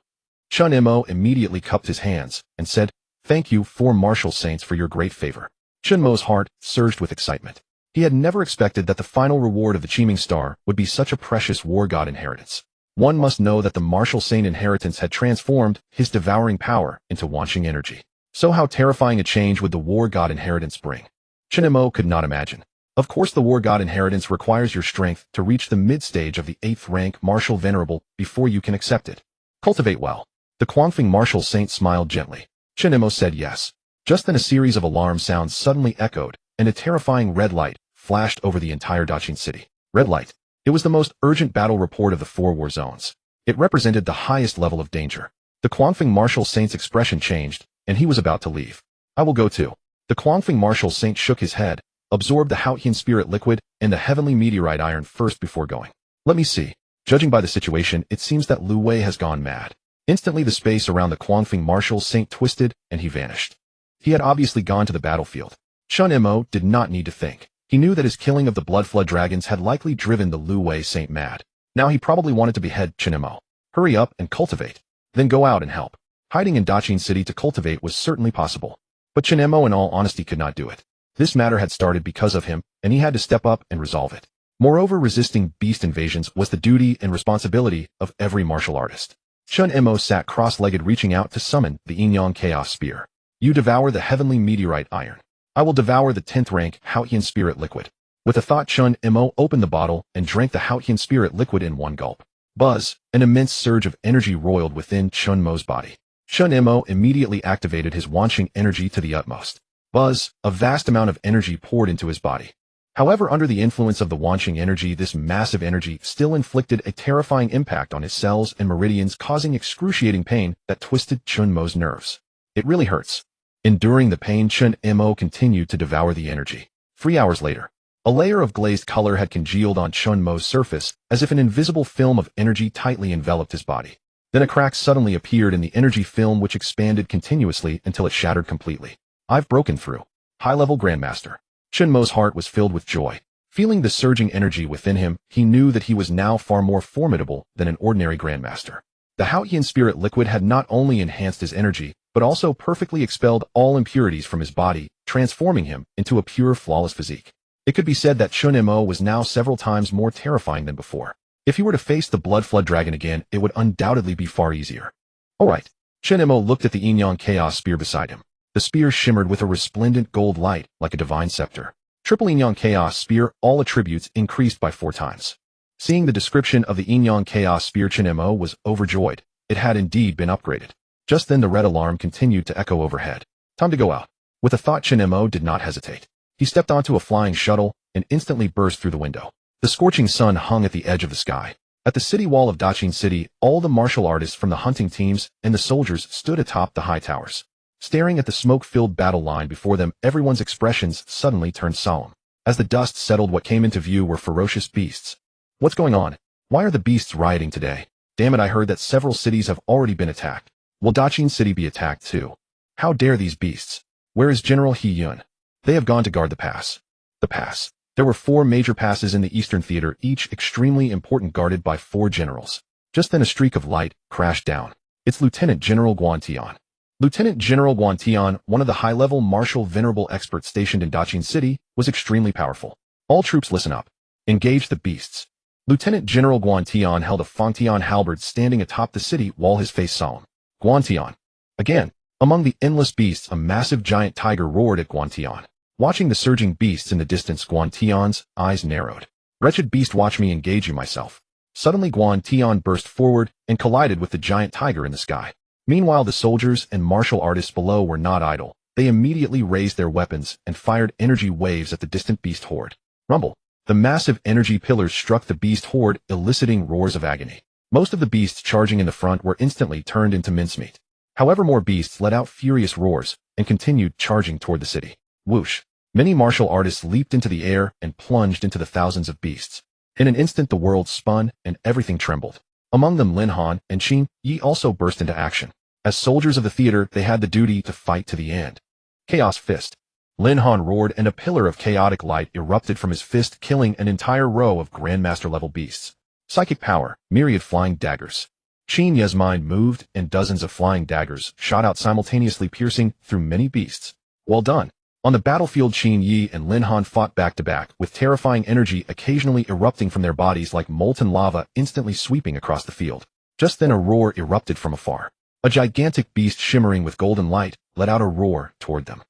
Chen Mo immediately cupped his hands and said, "Thank you, four martial saints, for your great favor." Chen Mo's heart surged with excitement. He had never expected that the final reward of the Qiming Star would be such a precious war god inheritance. One must know that the martial saint inheritance had transformed his devouring power into wanting energy. So how terrifying a change would the war god inheritance bring? Chen Mo could not imagine. Of course, the war god inheritance requires your strength to reach the mid-stage of the 8th rank martial venerable before you can accept it. Cultivate well. The Quangfing martial saint smiled gently. Chen Mo said yes. Just then a series of alarm sounds suddenly echoed, and a terrifying red light flashed over the entire Daqing city. Red light. It was the most urgent battle report of the 4 war zones. It represented the highest level of danger. The Quangfing martial saint's expression changed, and he was about to leave. "I will go too." The Quangfing martial saint shook his head, absorbed the Haotian spirit liquid and the heavenly meteorite iron first before going. "Let me see. Judging by the situation, it seems that Lu Wei has gone mad." Instantly the space around the Quangfing martial saint twisted, and he vanished. He had obviously gone to the battlefield. Chen Mo did not need to think. He knew that his killing of the blood flood dragons had likely driven the Lu Wei saint mad. Now he probably wanted to behead Chen Mo. Hurry up and cultivate. Then go out and help. Hiding in Daqing City to cultivate was certainly possible. But Chen Mo in all honesty could not do it. This matter had started because of him, and he had to step up and resolve it. Moreover, resisting beast invasions was the duty and responsibility of every martial artist. Chen Mo sat cross-legged, reaching out to summon the Jiangnan Chaos Spear. "You devour the heavenly meteorite iron. I will devour the 10th rank Haotian spirit liquid." With a thought, Chen Mo opened the bottle and drank the Haotian spirit liquid in one gulp. Buzz! An immense surge of energy roiled within Chen Mo's body. Chen Mo immediately activated his wanting energy to the utmost. Buzz! A vast amount of energy poured into his body. However, under the influence of the wanting energy, this massive energy still inflicted a terrifying impact on his cells and meridians, causing excruciating pain that twisted Chen Mo's nerves. "It really hurts." Enduring the pain, Chen Mo continued to devour the energy. 3 hours later, a layer of glazed color had congealed on Chen Mo's surface, as if an invisible film of energy tightly enveloped his body. Then a crack suddenly appeared in the energy film, which expanded continuously until it shattered completely. "I've broken through. High-level Grandmaster." Chen Mo's heart was filled with joy. Feeling the surging energy within him, he knew that he was now far more formidable than an ordinary Grandmaster. The Haotian spirit liquid had not only enhanced his energy, but also perfectly expelled all impurities from his body, transforming him into a pure, flawless physique. It could be said that Chen Mo was now several times more terrifying than before. If he were to face the blood flood dragon again, it would undoubtedly be far easier. Alright. Chen Mo looked at the Jiangnan Chaos Spear beside him. The spear shimmered with a resplendent gold light like a divine scepter. Triple Jiangnan Chaos Spear, all attributes increased by 4 times. Seeing the description of the Jiangnan Chaos Spear, Chen Mo was overjoyed. It had indeed been upgraded. Just then the red alarm continued to echo overhead. Time to go out. With a thought, Chen Mo did not hesitate. He stepped onto a flying shuttle and instantly burst through the window. The scorching sun hung at the edge of the sky. At the city wall of Daqing City, all the martial artists from the hunting teams and the soldiers stood atop the high towers. Staring at the smoke-filled battle line before them, everyone's expressions suddenly turned solemn. As the dust settled, what came into view were ferocious beasts. "What's going on? Why are the beasts rioting today? Damn it, I heard that several cities have already been attacked. Will Daqing City be attacked too? How dare these beasts? Where is General He Yun? They have gone to guard the pass." The pass. There were 4 major passes in the Eastern Theater, each extremely important, guarded by 4 generals. Just then a streak of light crashed down. It's Lieutenant General Guan Tian. Lieutenant General Guan Tian, one of the high-level martial venerable experts stationed in Daqing City, was extremely powerful. "All troops listen up. Engage the beasts." Lieutenant General Guan Tian held a Fangtian halberd standing atop the city wall, his face solemn. Guan Tian. Again, among the endless beasts, a massive giant tiger roared at Guan Tian. Watching the surging beasts in the distance, Guan Tian's eyes narrowed. "Wretched beast, watch me engage you myself." Suddenly Guan Tian burst forward and collided with the giant tiger in the sky. Meanwhile, the soldiers and martial artists below were not idle. They immediately raised their weapons and fired energy waves at the distant beast horde. Rumble. The massive energy pillars struck the beast horde, eliciting roars of agony. Most of the beasts charging in the front were instantly turned into mincemeat. However, more beasts let out furious roars and continued charging toward the city. Whoosh! Many martial artists leaped into the air and plunged into the thousands of beasts. In an instant the world spun and everything trembled. Among them Lin Han and Qin Yi also burst into action. As soldiers of the theater, they had the duty to fight to the end. Chaos Fist. Lin Han roared and a pillar of chaotic light erupted from his fist, killing an entire row of Grandmaster-level beasts. Psychic Power. Myriad flying daggers. Chen Ye's mind moved, and dozens of flying daggers shot out simultaneously, piercing through many beasts. Well done. On the battlefield, Chen Yi and Lin Han fought back-to-back, with terrifying energy occasionally erupting from their bodies like molten lava instantly sweeping across the field. Just then a roar erupted from afar. A gigantic beast shimmering with golden light let out a roar toward them.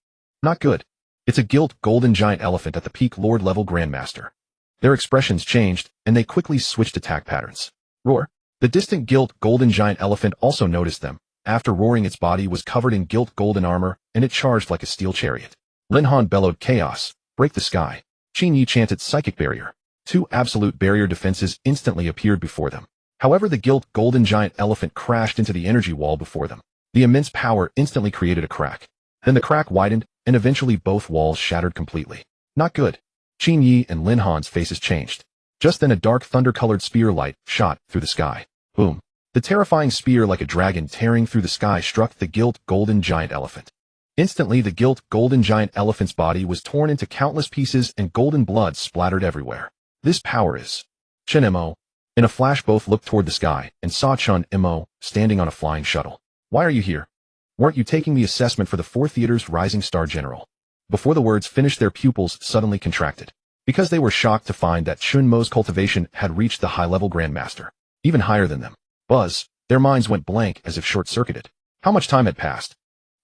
Not good. It's a gilt golden giant elephant at the peak Lord-level Grandmaster. Their expressions changed, and they quickly switched attack patterns. Roar. The distant gilt golden giant elephant also noticed them. After roaring, its body was covered in gilt golden armor, and it charged like a steel chariot. Lin Han bellowed, "Chaos! Break the sky!" Chen Yi chanted, "Psychic barrier." 2 absolute barrier defenses instantly appeared before them. However, the gilt golden giant elephant crashed into the energy wall before them. The immense power instantly created a crack. Then the crack widened, and eventually both walls shattered completely. Not good. Chen Yi and Lin Han's faces changed. Just then a dark thunder-colored spear light shot through the sky. Boom. The terrifying spear, like a dragon tearing through the sky, struck the gilt golden giant elephant. Instantly, the gilt golden giant elephant's body was torn into countless pieces and golden blood splattered everywhere. This power is Chen Mo. In a flash, both looked toward the sky and saw Chen Mo standing on a flying shuttle. "Why are you here? Weren't you taking the assessment for the 4th Theater's Rising Star General?" Before the words finished, their pupils suddenly contracted, because they were shocked to find that Chen Mo's cultivation had reached the high-level Grandmaster, even higher than them. Buzz, their minds went blank as if short-circuited. How much time had passed?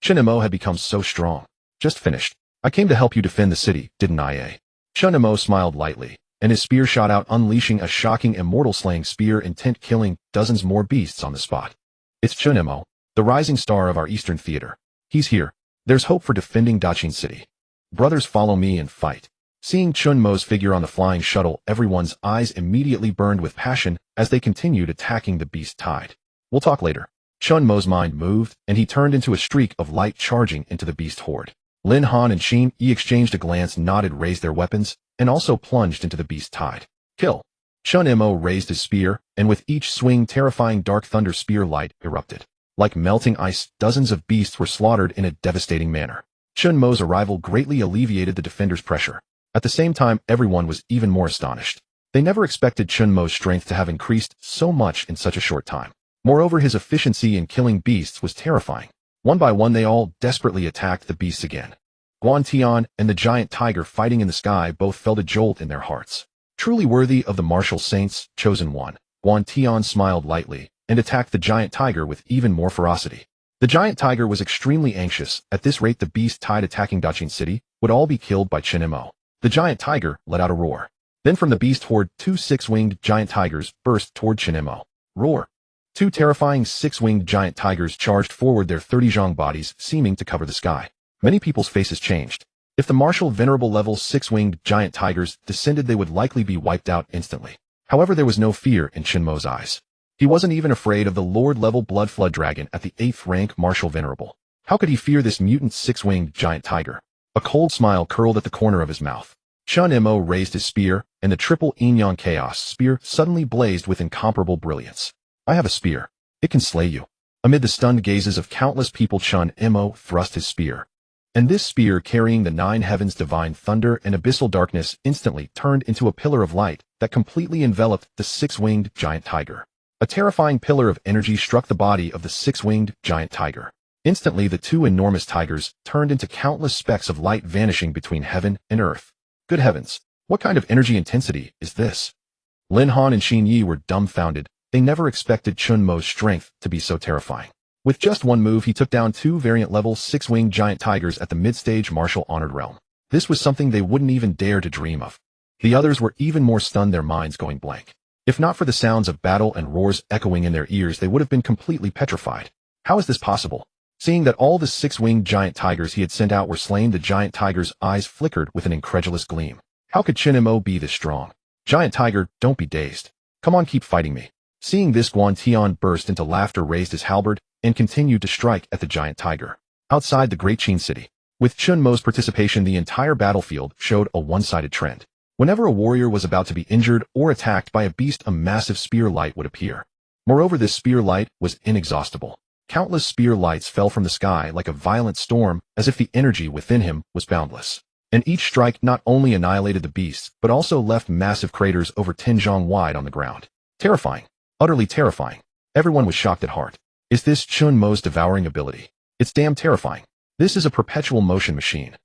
Chen Mo had become so strong. Just finished. "I came to help you defend the city, didn't I? Chen Mo smiled lightly, and his spear shot out, unleashing a shocking immortal-slaying spear intent killing dozens more beasts on the spot. "It's Chen Mo, the rising star of our Eastern Theater. He's here. There's hope for defending Daqin City. Brothers, follow me and fight." Seeing Chen Mo's figure on the flying shuttle, everyone's eyes immediately burned with passion as they continued attacking the beast tide. "We'll talk later." Chen Mo's mind moved, and he turned into a streak of light charging into the beast horde. Lin Han and Chen Yi exchanged a glance, nodded, raised their weapons, and also plunged into the beast tide. "Kill!" Chen Mo raised his spear, and with each swing, terrifying dark thunder spear light erupted. Like melting ice, dozens of beasts were slaughtered in a devastating manner. Chen Mo's arrival greatly alleviated the defenders' pressure. At the same time, everyone was even more astonished. They never expected Chen Mo's strength to have increased so much in such a short time. Moreover, his efficiency in killing beasts was terrifying. One by one, they all desperately attacked the beasts again. Guan Tian and the giant tiger fighting in the sky both felt a jolt in their hearts. Truly worthy of the martial saints, chosen one, Guan Tian smiled lightly and attacked the giant tiger with even more ferocity. The giant tiger was extremely anxious. At this rate, the beast tide attacking Daqin City would all be killed by Chen Mo. The giant tiger let out a roar. Then from the beast horde, 2 6-winged giant tigers burst toward Chen Mo. Roar. 2 terrifying 6-winged giant tigers charged forward, their 30 zhang bodies seeming to cover the sky. Many people's faces changed. If the martial venerable level 6-winged giant tigers descended, they would likely be wiped out instantly. However, there was no fear in Chen Mo's eyes. He wasn't even afraid of the Lord-level Blood Flood Dragon at the 8th rank martial venerable. How could he fear this mutant 6-winged giant tiger? A cold smile curled at the corner of his mouth. Chen Mo raised his spear, and the triple Yin-Yang Chaos spear suddenly blazed with incomparable brilliance. "I have a spear. It can slay you." Amid the stunned gazes of countless people, Chen Mo thrust his spear. And this spear, carrying the 9 heavens' divine thunder and abyssal darkness, instantly turned into a pillar of light that completely enveloped the 6-winged giant tiger. A terrifying pillar of energy struck the body of the 6-winged giant tiger. Instantly, the 2 enormous tigers turned into countless specks of light, vanishing between heaven and earth. Good heavens! What kind of energy intensity is this? Lin Han and Chen Yi were dumbfounded. They never expected Chen Mo's strength to be so terrifying. With just one move, he took down 2 variant-level 6-winged giant tigers at the mid-stage martial honored realm. This was something they wouldn't even dare to dream of. The others were even more stunned, their minds going blank. If not for the sounds of battle and roars echoing in their ears, they would have been completely petrified. How is this possible? Seeing that all the 6-winged giant tigers he had sent out were slain, the giant tiger's eyes flickered with an incredulous gleam. How could Chen Mo be this strong? "Giant tiger, don't be dazed. Come on, keep fighting me." Seeing this, Guan Tian burst into laughter, raised his halberd, and continued to strike at the giant tiger. Outside the Great Qin City, with Chen Mo's participation, the entire battlefield showed a one-sided trend. Whenever a warrior was about to be injured or attacked by a beast, a massive spear light would appear. Moreover, this spear light was inexhaustible. Countless spear lights fell from the sky like a violent storm, as if the energy within him was boundless. And each strike not only annihilated the beasts, but also left massive craters over 10 zhang wide on the ground. Terrifying. Utterly terrifying. Everyone was shocked at heart. Is this Chen Mo's devouring ability? It's damn terrifying. This is a perpetual motion machine.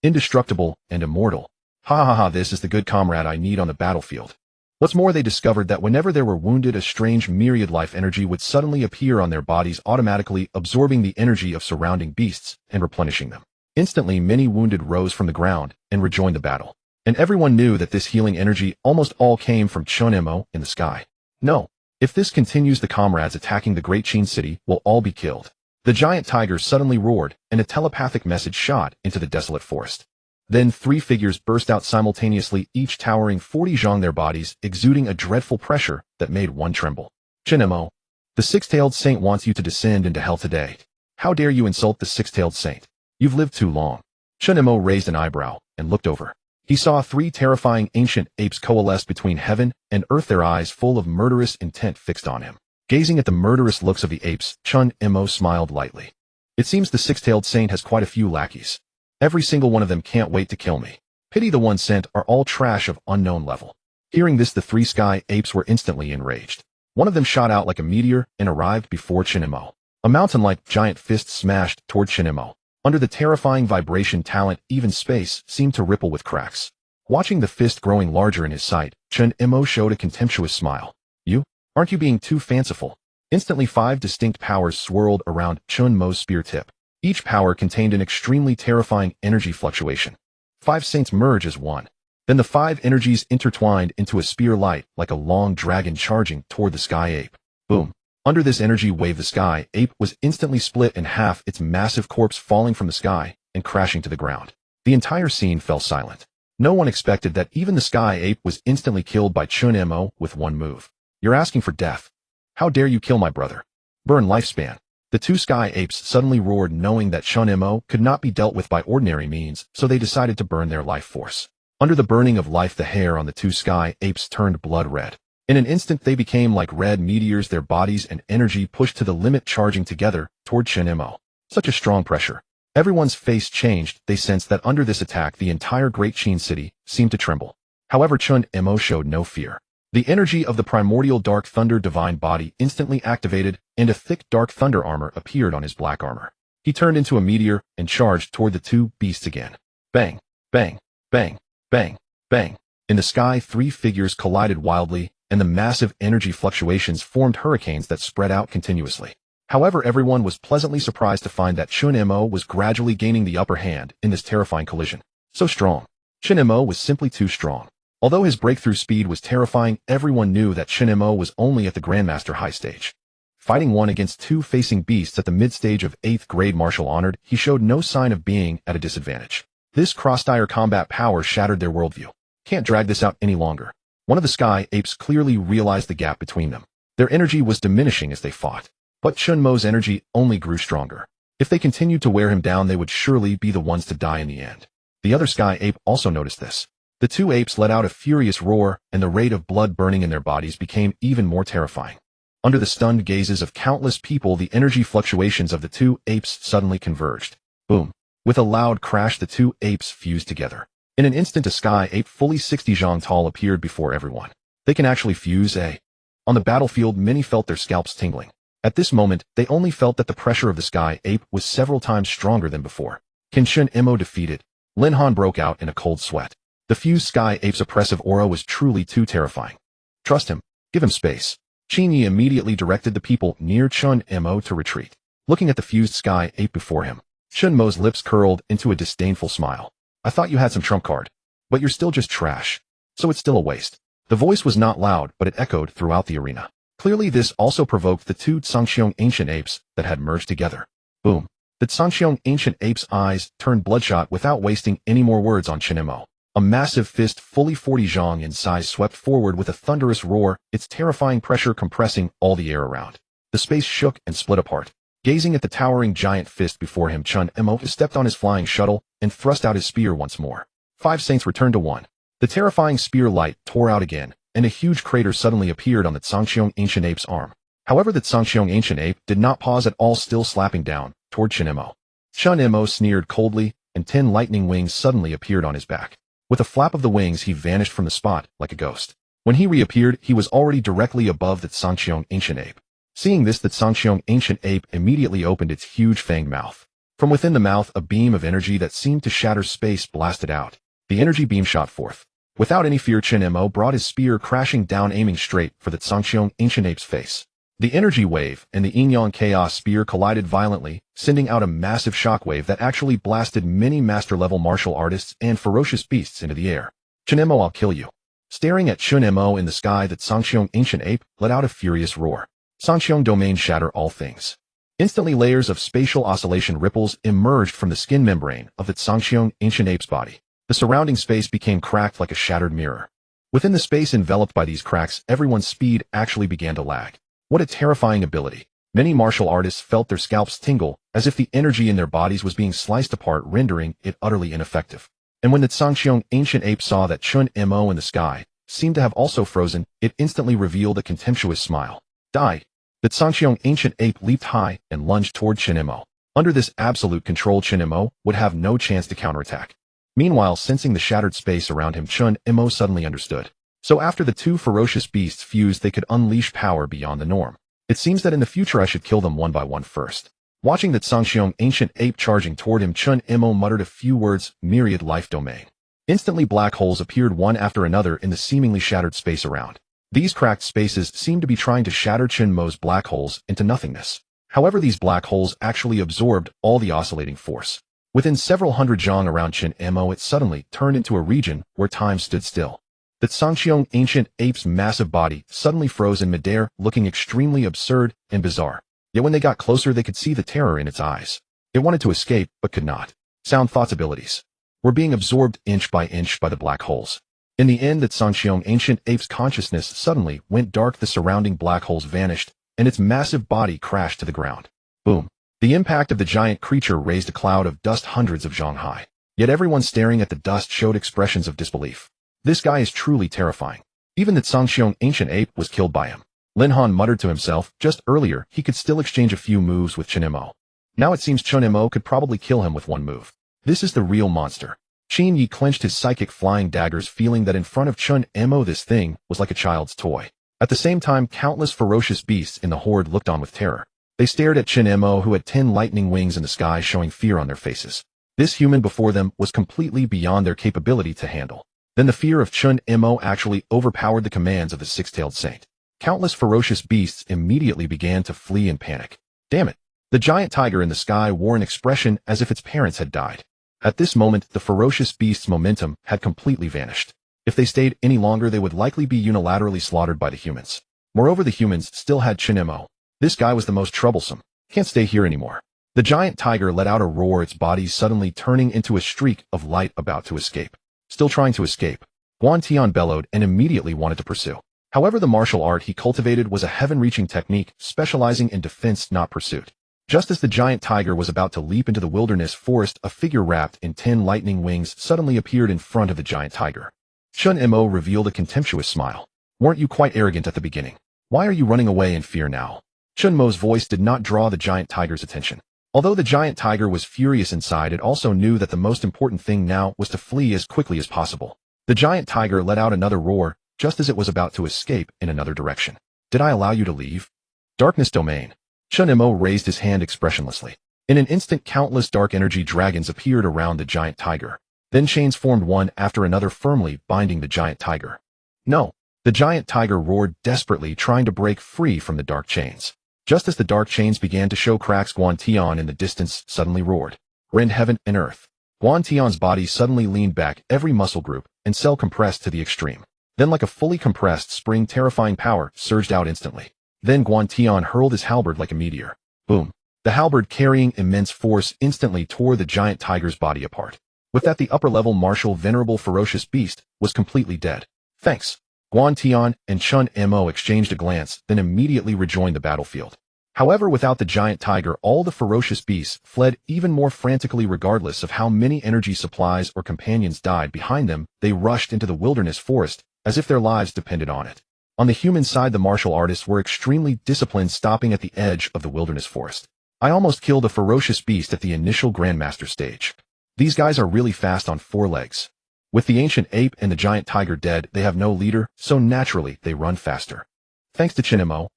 Indestructible and immortal. Ha ha ha, this is the good comrade I need on the battlefield. What's more, they discovered that whenever they were wounded, a strange myriad life energy would suddenly appear on their bodies, automatically absorbing the energy of surrounding beasts and replenishing them. Instantly, many wounded rose from the ground and rejoined the battle. And everyone knew that this healing energy almost all came from Chen Mo in the sky. No. If this continues, the comrades attacking the great Qin city will all be killed. The giant tiger suddenly roared, and a telepathic message shot into the desolate forest. Then 3 figures burst out simultaneously, each towering 40 zhang their bodies, exuding a dreadful pressure that made one tremble. Chen Mo, the six-tailed saint wants you to descend into hell today. How dare you insult the six-tailed saint? You've lived too long. Chen Mo raised an eyebrow and looked over. He saw 3 terrifying ancient apes coalesce between heaven and earth, their eyes full of murderous intent fixed on him. Gazing at the murderous looks of the apes, Chen Mo smiled lightly. It seems the six-tailed saint has quite a few lackeys. Every single one of them can't wait to kill me. Pity the ones sent are all trash of unknown level. Hearing this, the 3 sky apes were instantly enraged. One of them shot out like a meteor and arrived before Chen Mo. A mountain-like giant fist smashed toward Chen Mo. Under the terrifying vibration talent, even space seemed to ripple with cracks. Watching the fist growing larger in his sight, Chen Mo showed a contemptuous smile. You? Aren't you being too fanciful? Instantly 5 distinct powers swirled around Chen Mo's spear tip. Each power contained an extremely terrifying energy fluctuation. 5 saints merge as one. Then the 5 energies intertwined into a spear light like a long dragon charging toward the sky ape. Boom. Under this energy wave, the sky ape was instantly split in half, its massive corpse falling from the sky and crashing to the ground. The entire scene fell silent. No one expected that even the sky ape was instantly killed by Chen Mo with one move. You're asking for death. How dare you kill my brother? Burn lifespan. The 2 sky apes suddenly roared, knowing that Chen Mo could not be dealt with by ordinary means, so they decided to burn their life force. Under the burning of life, the hair on the 2 sky apes turned blood red. In an instant, they became like red meteors, their bodies and energy pushed to the limit, charging together toward Chen Mo. Such a strong pressure. Everyone's face changed. They sensed that under this attack, the entire great Qin city seemed to tremble. However, Chen Mo showed no fear. The energy of the primordial dark thunder divine body instantly activated, and a thick dark thunder armor appeared on his black armor. He turned into a meteor and charged toward the 2 beasts again. Bang, bang, bang, bang, bang. In the sky, 3 figures collided wildly, and the massive energy fluctuations formed hurricanes that spread out continuously. However, everyone was pleasantly surprised to find that Chen Mo was gradually gaining the upper hand in this terrifying collision. So strong. Chen Mo was simply too strong. Although his breakthrough speed was terrifying, everyone knew that Chen Mo was only at the Grandmaster high stage. Fighting 1 against 2 facing beasts at the mid-stage of 8th grade martial honored, he showed no sign of being at a disadvantage. This cross-dire combat power shattered their worldview. Can't drag this out any longer. One of the sky apes clearly realized the gap between them. Their energy was diminishing as they fought. But Chen Mo's energy only grew stronger. If they continued to wear him down, they would surely be the ones to die in the end. The other sky ape also noticed this. The 2 apes let out a furious roar, and the rate of blood burning in their bodies became even more terrifying. Under the stunned gazes of countless people, the energy fluctuations of the 2 apes suddenly converged. Boom. With a loud crash, the 2 apes fused together. In an instant, a sky ape fully 60 zhang tall appeared before everyone. They can actually fuse, eh? On the battlefield, many felt their scalps tingling. At this moment, they only felt that the pressure of the sky ape was several times stronger than before. Chen Mo defeated. Lin Han broke out in a cold sweat. The fused sky ape's oppressive aura was truly too terrifying. Trust him. Give him space. Qin Yi immediately directed the people near Chen Mo to retreat. Looking at the fused sky ape before him, Chen Mo's lips curled into a disdainful smile. I thought you had some trump card. But you're still just trash. So it's still a waste. The voice was not loud, but it echoed throughout the arena. Clearly, this also provoked the 2 Tsangxiong ancient apes that had merged together. Boom. The Tsangxiong ancient apes' eyes turned bloodshot. Without wasting any more words on Chen Mo, a massive fist fully 40 zhang in size swept forward with a thunderous roar, its terrifying pressure compressing all the air around. The space shook and split apart. Gazing at the towering giant fist before him, Chen Mo stepped on his flying shuttle and thrust out his spear once more. 5 saints returned to 1. The terrifying spear light tore out again, and a huge crater suddenly appeared on the Tsangxiong ancient ape's arm. However, the Tsangxiong ancient ape did not pause at all, still slapping down toward Chen Mo. Chen Mo sneered coldly, and 10 lightning wings suddenly appeared on his back. With a flap of the wings, he vanished from the spot like a ghost. When he reappeared, he was already directly above the Tsangxiong ancient ape. Seeing this, the Sangxiong ancient ape immediately opened its huge fanged mouth. From within the mouth, a beam of energy that seemed to shatter space blasted out. The energy beam shot forth. Without any fear, Chen Mo brought his spear crashing down, aiming straight for the Sangxiong ancient ape's face. The energy wave and the Yin-Yang chaos spear collided violently, sending out a massive shockwave that actually blasted many master-level martial artists and ferocious beasts into the air. Chen Mo, I'll kill you. Staring at Chen Mo in the sky, the Sangxiong ancient ape let out a furious roar. Sangxiong domain, shatter all things. Instantly, layers of spatial oscillation ripples emerged from the skin membrane of the Sangxiong ancient ape's body. The surrounding space became cracked like a shattered mirror. Within the space enveloped by these cracks, everyone's speed actually began to lag. What a terrifying ability. Many martial artists felt their scalps tingle, as if the energy in their bodies was being sliced apart, rendering it utterly ineffective. And when the Sangxiong ancient ape saw that Chen Mo in the sky seemed to have also frozen, it instantly revealed a contemptuous smile. Die! The Sangxiong ancient ape leaped high and lunged toward Chen Mo. Under this absolute control, Chen Mo would have no chance to counterattack. Meanwhile, sensing the shattered space around him, Chen Mo suddenly understood. So after the two ferocious beasts fused, they could unleash power beyond the norm. It seems that in the future I should kill them one by one first. Watching the Sangxiong ancient ape charging toward him, Chen Mo muttered a few words, myriad life domain. Instantly, black holes appeared one after another in the seemingly shattered space around. These cracked spaces seemed to be trying to shatter Chen Mo's black holes into nothingness. However, these black holes actually absorbed all the oscillating force. Within several hundred zhang around Chen Mo, it suddenly turned into a region where time stood still. The Sangxiong ancient ape's massive body suddenly froze in midair, looking extremely absurd and bizarre. Yet when they got closer, they could see the terror in its eyes. It wanted to escape, but could not. Sound thoughts abilities were being absorbed inch by the black holes. In the end, the Sangxiong ancient ape's consciousness suddenly went dark, the surrounding black holes vanished, and its massive body crashed to the ground. Boom. The impact of the giant creature raised a cloud of dust hundreds of zhang high. Yet everyone staring at the dust showed expressions of disbelief. This guy is truly terrifying. Even the Sangxiong ancient ape was killed by him. Lin Han muttered to himself, just earlier he could still exchange a few moves with Chen Mo. Now it seems Chen Mo could probably kill him with one move. This is the real monster. Qin Yi clenched his psychic flying daggers, feeling that in front of Chen Mo this thing was like a child's toy. At the same time, countless ferocious beasts in the horde looked on with terror. They stared at Chen Mo, who had 10 lightning wings in the sky, showing fear on their faces. This human before them was completely beyond their capability to handle. Then the fear of Chen Mo actually overpowered the commands of the six-tailed saint. Countless ferocious beasts immediately began to flee in panic. Damn it! The giant tiger in the sky wore an expression as if its parents had died. At this moment, the ferocious beast's momentum had completely vanished. If they stayed any longer, they would likely be unilaterally slaughtered by the humans. Moreover, the humans still had Chen Mo. This guy was the most troublesome. Can't stay here anymore. The giant tiger let out a roar, its body suddenly turning into a streak of light about to escape. Still trying to escape, Guan Tian bellowed and immediately wanted to pursue. However, the martial art he cultivated was a heaven-reaching technique, specializing in defense, not pursuit. Just as the giant tiger was about to leap into the wilderness forest, a figure wrapped in 10 lightning wings suddenly appeared in front of the giant tiger. Chen Mo revealed a contemptuous smile. Weren't you quite arrogant at the beginning? Why are you running away in fear now? Chen Mo's voice did not draw the giant tiger's attention. Although the giant tiger was furious inside, it also knew that the most important thing now was to flee as quickly as possible. The giant tiger let out another roar, just as it was about to escape in another direction. Did I allow you to leave? Darkness domain. Chen Mo raised his hand expressionlessly. In an instant, countless dark energy dragons appeared around the giant tiger. Then chains formed one after another, firmly binding the giant tiger. No! The giant tiger roared desperately, trying to break free from the dark chains. Just as the dark chains began to show cracks, Guan Tian in the distance suddenly roared. Rend heaven and earth. Guan Tian's body suddenly leaned back, every muscle group and cell compressed to the extreme. Then, like a fully compressed spring, terrifying power surged out instantly. Then Guan Tian hurled his halberd like a meteor. Boom. The halberd, carrying immense force, instantly tore the giant tiger's body apart. With that, the upper-level martial venerable ferocious beast was completely dead. Thanks. Guan Tian and Chen Mo exchanged a glance, then immediately rejoined the battlefield. However, without the giant tiger, all the ferocious beasts fled even more frantically. Regardless of how many energy supplies or companions died behind them, they rushed into the wilderness forest as if their lives depended on it. On the human side, the martial artists were extremely disciplined, stopping at the edge of the wilderness forest. I almost killed a ferocious beast at the initial Grandmaster stage. These guys are really fast on 4 legs. With the ancient ape and the giant tiger dead, they have no leader, so naturally they run faster. Thanks to Chen Mo.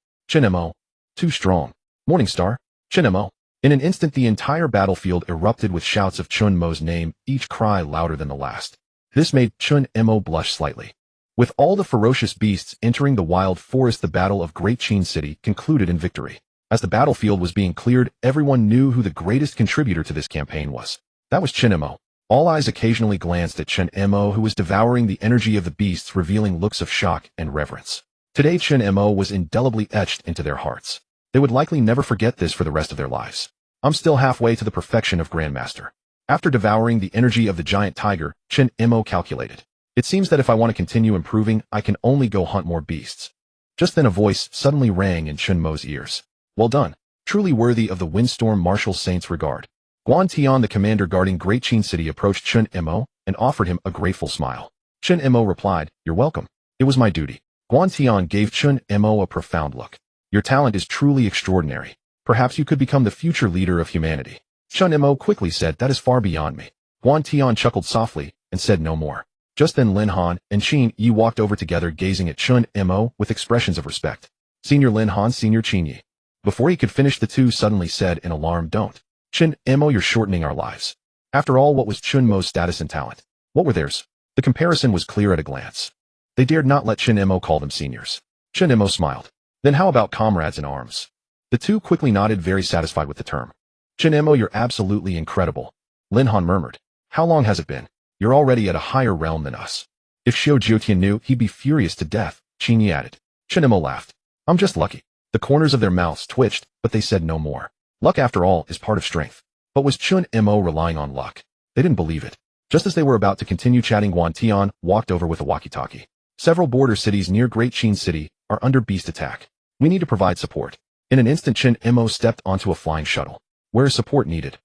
Too strong. Morning Star. Chen Mo. In an instant the entire battlefield erupted with shouts of Chen Mo's name, each cry louder than the last. This made Chen Mo blush slightly. With all the ferocious beasts entering the wild forest, the Battle of Great Qin City concluded in victory. As the battlefield was being cleared, everyone knew who the greatest contributor to this campaign was. That was Chen Mo. All eyes occasionally glanced at Chen Mo, who was devouring the energy of the beasts, revealing looks of shock and reverence. Today Chen Mo was indelibly etched into their hearts. They would likely never forget this for the rest of their lives. I'm still halfway to the perfection of Grandmaster. After devouring the energy of the giant tiger, Chen Mo calculated. It seems that if I want to continue improving, I can only go hunt more beasts. Just then a voice suddenly rang in Chen Mo's ears. Well done. Truly worthy of the windstorm martial saint's regard. Guan Tian, the commander guarding Great Qin City, approached Chen Mo and offered him a grateful smile. Chen Mo replied, "You're welcome. It was my duty." Guan Tian gave Chen Mo a profound look. "Your talent is truly extraordinary. Perhaps you could become the future leader of humanity." Chen Mo quickly said, "That is far beyond me." Guan Tian chuckled softly and said no more. Just then Lin Han and Qin Yi walked over together, gazing at Chen Mo with expressions of respect. "Senior Lin Han, Senior Qin Yi." Before he could finish, the two suddenly said in alarm, "Don't. Chen Mo, you're shortening our lives." After all, what was Chen Mo's status and talent? What were theirs? The comparison was clear at a glance. They dared not let Chen Mo call them seniors. Chen Mo smiled. "Then how about comrades in arms?" The two quickly nodded, very satisfied with the term. "Chen Mo, you're absolutely incredible." Lin Han murmured. "How long has it been? You're already at a higher realm than us." "If Xiao Jiutian knew, he'd be furious to death," Qin Yi added. Chen Mo laughed. "I'm just lucky." The corners of their mouths twitched, but they said no more. Luck, after all, is part of strength. But was Chen Mo relying on luck? They didn't believe it. Just as they were about to continue chatting, Guan Tian walked over with a walkie-talkie. "Several border cities near Great Qin City are under beast attack. We need to provide support." In an instant Chen Mo stepped onto a flying shuttle. "Where is support needed?"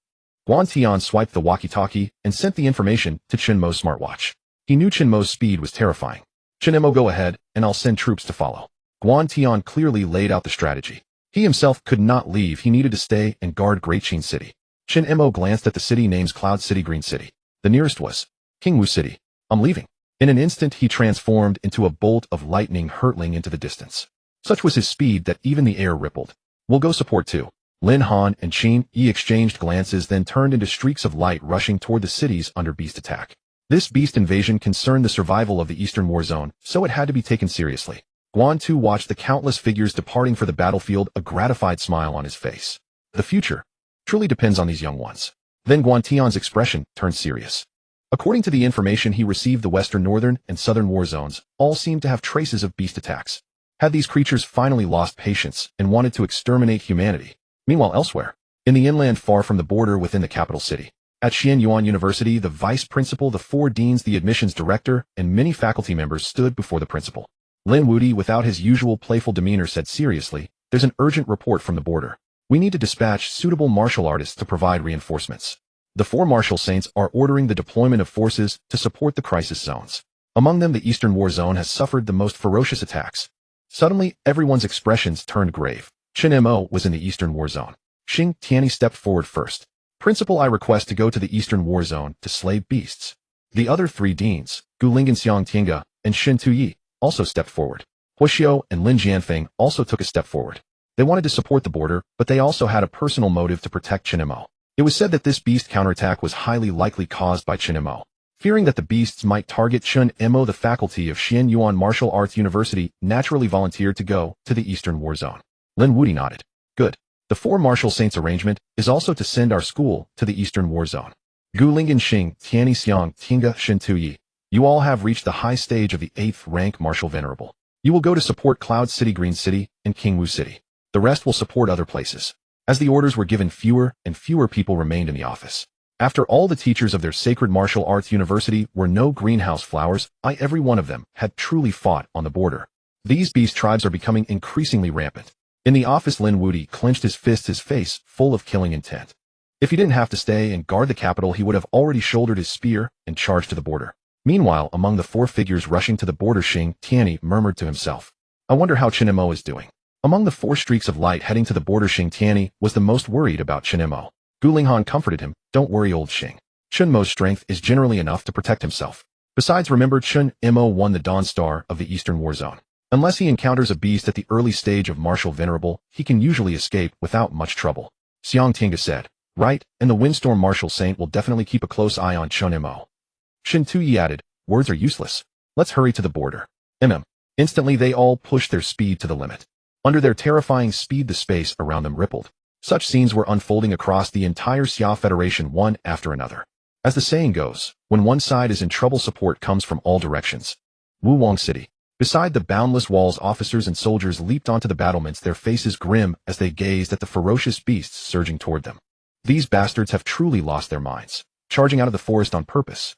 Guan Tian swiped the walkie-talkie and sent the information to Chen Mo's smartwatch. He knew Chen Mo's speed was terrifying. "Chen Mo, go ahead, and I'll send troops to follow." Guan Tian clearly laid out the strategy. He himself could not leave. He needed to stay and guard Great Qin City. Chen Mo glanced at the city names: Cloud City, Green City. The nearest was Kingwu City. "I'm leaving." In an instant he transformed into a bolt of lightning, hurtling into the distance. Such was his speed that even the air rippled. "We'll go support too." Lin Han and Qin Yi exchanged glances, then turned into streaks of light, rushing toward the cities under beast attack. This beast invasion concerned the survival of the Eastern War Zone, so it had to be taken seriously. Guan Tu watched the countless figures departing for the battlefield, a gratified smile on his face. The future truly depends on these young ones. Then Guan Tian's expression turned serious. According to the information he received, the Western, Northern, and Southern war zones all seemed to have traces of beast attacks. Had these creatures finally lost patience and wanted to exterminate humanity? Meanwhile, elsewhere, in the inland far from the border within the capital city, at Xianyuan University, the vice principal, the 4 deans, the admissions director, and many faculty members stood before the principal. Lin Wudi, without his usual playful demeanor, said seriously, "There's an urgent report from the border. We need to dispatch suitable martial artists to provide reinforcements. The 4 martial saints are ordering the deployment of forces to support the crisis zones. Among them, the Eastern War Zone has suffered the most ferocious attacks." Suddenly, everyone's expressions turned grave. Chen Mo was in the Eastern War Zone. Xing Tianyi stepped forward first. "Principal, I request to go to the Eastern War Zone to slay beasts." The other 3 deans, Gu Linggan, Xiang Tinga, and Shin Tuyi, also stepped forward. Huixiu and Lin Jianfeng also took a step forward. They wanted to support the border, but they also had a personal motive to protect Chen Mo. It was said that this beast counterattack was highly likely caused by Chen Mo. Fearing that the beasts might target Chen Mo, the faculty of Xianyuan Martial Arts University naturally volunteered to go to the Eastern War Zone. Lin Wudi nodded. "Good. The 4 martial saints arrangement is also to send our school to the Eastern War Zone. Gu Linggan, Xing Tianyi, Xiang Tinga, Shin Tuyi. You all have reached the high stage of the 8th rank Martial Venerable. You will go to support Cloud City, Green City, and Kingwu City. The rest will support other places." As the orders were given, fewer and fewer people remained in the office. After all, the teachers of their sacred martial arts university were no greenhouse flowers. Every one of them had truly fought on the border. These beast tribes are becoming increasingly rampant. In the office, Lin Wudi clenched his fist, his face full of killing intent. If he didn't have to stay and guard the capital, he would have already shouldered his spear and charged to the border. Meanwhile, among the 4 figures rushing to the border, Xing Tianyi murmured to himself, "I wonder how Chen Mo is doing." Among the 4 streaks of light heading to the border, Xing Tianyi was the most worried about Chen Mo. Gu Linghan comforted him, "Don't worry, old Xing. Chen Mo's strength is generally enough to protect himself. Besides, remember, Chen Mo won the Dawn Star of the Eastern War Zone. Unless he encounters a beast at the early stage of martial venerable, he can usually escape without much trouble. Xiang Tinga said. Right, and the windstorm martial saint will definitely keep a close eye on Chen Mo. Shin Tuyi added, words are useless. Let's hurry to the border. Instantly they all pushed their speed to the limit. Under their terrifying speed the space around them rippled. Such scenes were unfolding across the entire Xia Federation one after another. As the saying goes, when one side is in trouble support comes from all directions. Wuwang City. Beside the boundless walls officers and soldiers leaped onto the battlements, their faces grim as they gazed at the ferocious beasts surging toward them. These bastards have truly lost their minds, charging out of the forest on purpose.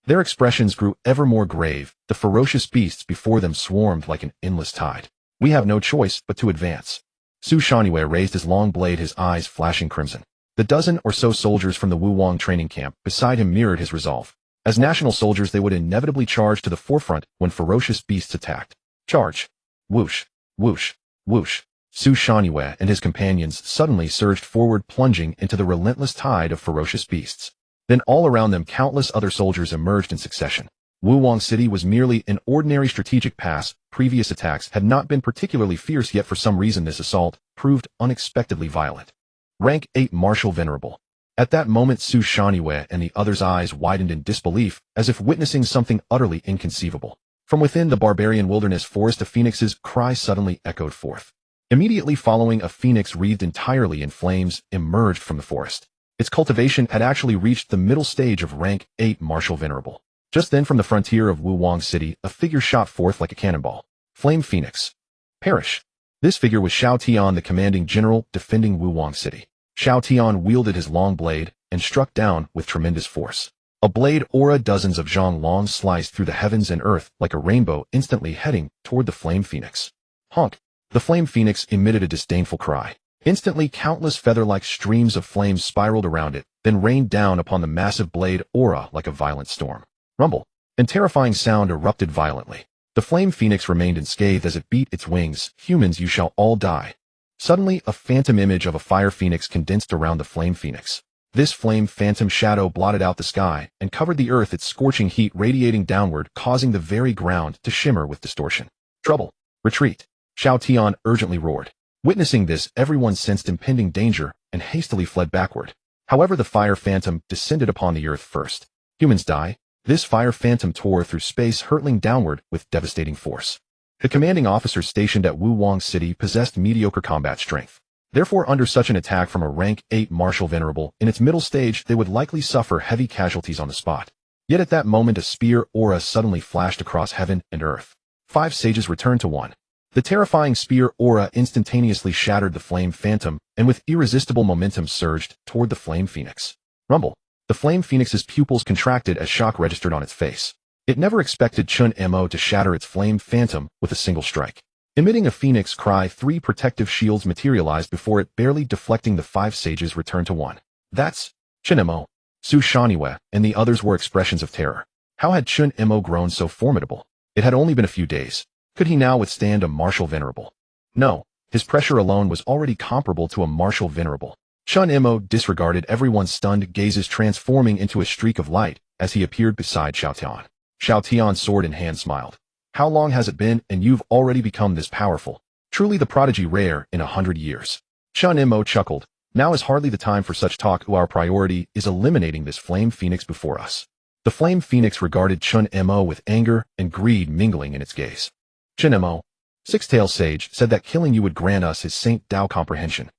Their expressions grew ever more grave, the ferocious beasts before them swarmed like an endless tide. We have no choice but to advance. Su Shaniwei raised his long blade, his eyes flashing crimson. The dozen or so soldiers from the Wuwang training camp beside him mirrored his resolve. As national soldiers they would inevitably charge to the forefront when ferocious beasts attacked. Charge! Whoosh! Whoosh! Whoosh! Su Shaniwei and his companions suddenly surged forward, plunging into the relentless tide of ferocious beasts. Then all around them countless other soldiers emerged in succession. Wuwang City was merely an ordinary strategic pass. Previous attacks had not been particularly fierce, yet for some reason this assault proved unexpectedly violent. Rank 8 Martial Venerable. At that moment Su Shaniwei and the others' eyes widened in disbelief, as if witnessing something utterly inconceivable. From within the barbarian wilderness forest a phoenix's cry suddenly echoed forth. Immediately following, a phoenix wreathed entirely in flames emerged from the forest. Its cultivation had actually reached the middle stage of rank 8 Martial Venerable. Just then from the frontier of Wuwang City a figure shot forth like a cannonball. Flame Phoenix. Perish. This figure was Xiao Tian, the commanding general defending Wuwang City. Xiao Tian wielded his long blade and struck down with tremendous force. A blade aura, dozens of zhang long sliced through the heavens and earth like a rainbow, instantly heading toward the Flame Phoenix. Honk! The Flame Phoenix emitted a disdainful cry. Instantly countless feather-like streams of flames spiraled around it, then rained down upon the massive blade aura like a violent storm. Rumble! And terrifying sound erupted violently. The Flame Phoenix remained unscathed as it beat its wings. Humans, you shall all die. Suddenly, a phantom image of a fire phoenix condensed around the Flame Phoenix. This flame phantom shadow blotted out the sky and covered the earth, its scorching heat radiating downward, causing the very ground to shimmer with distortion. Trouble! Retreat! Xiao Tian urgently roared. Witnessing this, everyone sensed impending danger and hastily fled backward. However, the fire phantom descended upon the earth first. Humans die. This fire phantom tore through space, hurtling downward with devastating force. The commanding officers stationed at Wuwang City possessed mediocre combat strength. Therefore, under such an attack from a rank 8 Martial Venerable, in its middle stage they would likely suffer heavy casualties on the spot. Yet at that moment a spear aura suddenly flashed across heaven and earth. 5 sages returned to 1. The terrifying spear aura instantaneously shattered the Flame Phantom, and with irresistible momentum surged toward the Flame Phoenix. Rumble! The Flame Phoenix's pupils contracted as shock registered on its face. It never expected Chen Mo to shatter its Flame Phantom with a single strike. Emitting a phoenix cry, 3 protective shields materialized before it, barely deflecting the 5 sages returned to 1. That's Chen Mo. Su Shaniwei and the others were expressions of terror. How had Chen Mo grown so formidable? It had only been a few days. Could he now withstand a Martial Venerable? No, his pressure alone was already comparable to a Martial Venerable. Chen Mo disregarded everyone's stunned gazes, transforming into a streak of light as he appeared beside Xiao Tian. Xiao Tian, sword in hand, smiled. How long has it been, and you've already become this powerful? Truly the prodigy rare in 100 years. Chen Mo chuckled. Now is hardly the time for such talk. Our priority is eliminating this Flame Phoenix before us. The Flame Phoenix regarded Chen Mo with anger and greed mingling in its gaze. Chen Mo, Six-Tailed Sage, said that killing you would grant us his Saint Dao comprehension.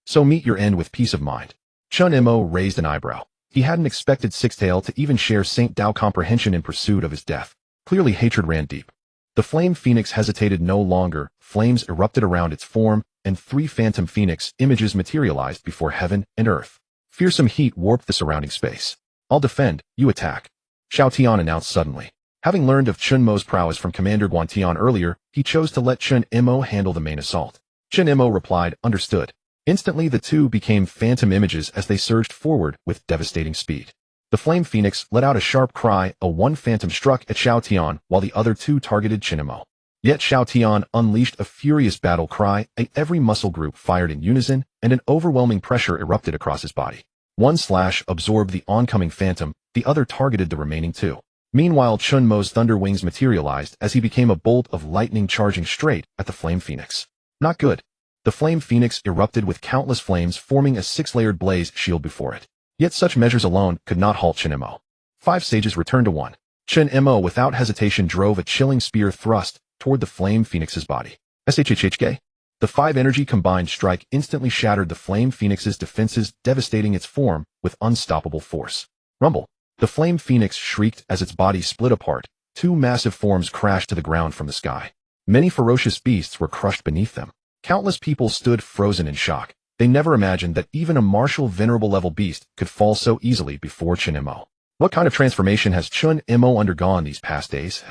So meet your end with peace of mind. Chen Mo raised an eyebrow. He hadn't expected Six-Tail to even share Saint Dao comprehension in pursuit of his death. Clearly hatred ran deep. The Flame Phoenix hesitated no longer. Flames erupted around its form, and 3 phantom phoenix images materialized before heaven and earth. Fearsome heat warped the surrounding space. I'll defend, you attack, Xiao Tian announced suddenly. Having learned of Chen Mo's prowess from Commander Guantian earlier, he chose to let Chen Mo handle the main assault. Chen Mo replied, understood. Instantly the two became phantom images as they surged forward with devastating speed. The Flame Phoenix let out a sharp cry. One phantom struck at Xiao Tian, while the other 2 targeted Chen Mo. Yet Xiao Tian unleashed a furious battle cry. Every muscle group fired in unison, and an overwhelming pressure erupted across his body. One slash absorbed the oncoming phantom, the other targeted the remaining 2. Meanwhile, Chen Mo's thunder wings materialized as he became a bolt of lightning charging straight at the flame phoenix. Not good. The flame phoenix erupted with countless flames forming a six-layered blaze shield before it. Yet such measures alone could not halt Chen Mo. 5 sages returned to 1. Chen Mo without hesitation drove a chilling spear thrust toward the flame phoenix's body. SHHK. The 5 energy combined strike instantly shattered the flame phoenix's defenses, devastating its form with unstoppable force. Rumble. The flame phoenix shrieked as its body split apart. 2 massive forms crashed to the ground from the sky. Many ferocious beasts were crushed beneath them. Countless people stood frozen in shock. They never imagined that even a martial venerable level beast could fall so easily before Chen Mo. What kind of transformation has Chen Mo undergone these past days?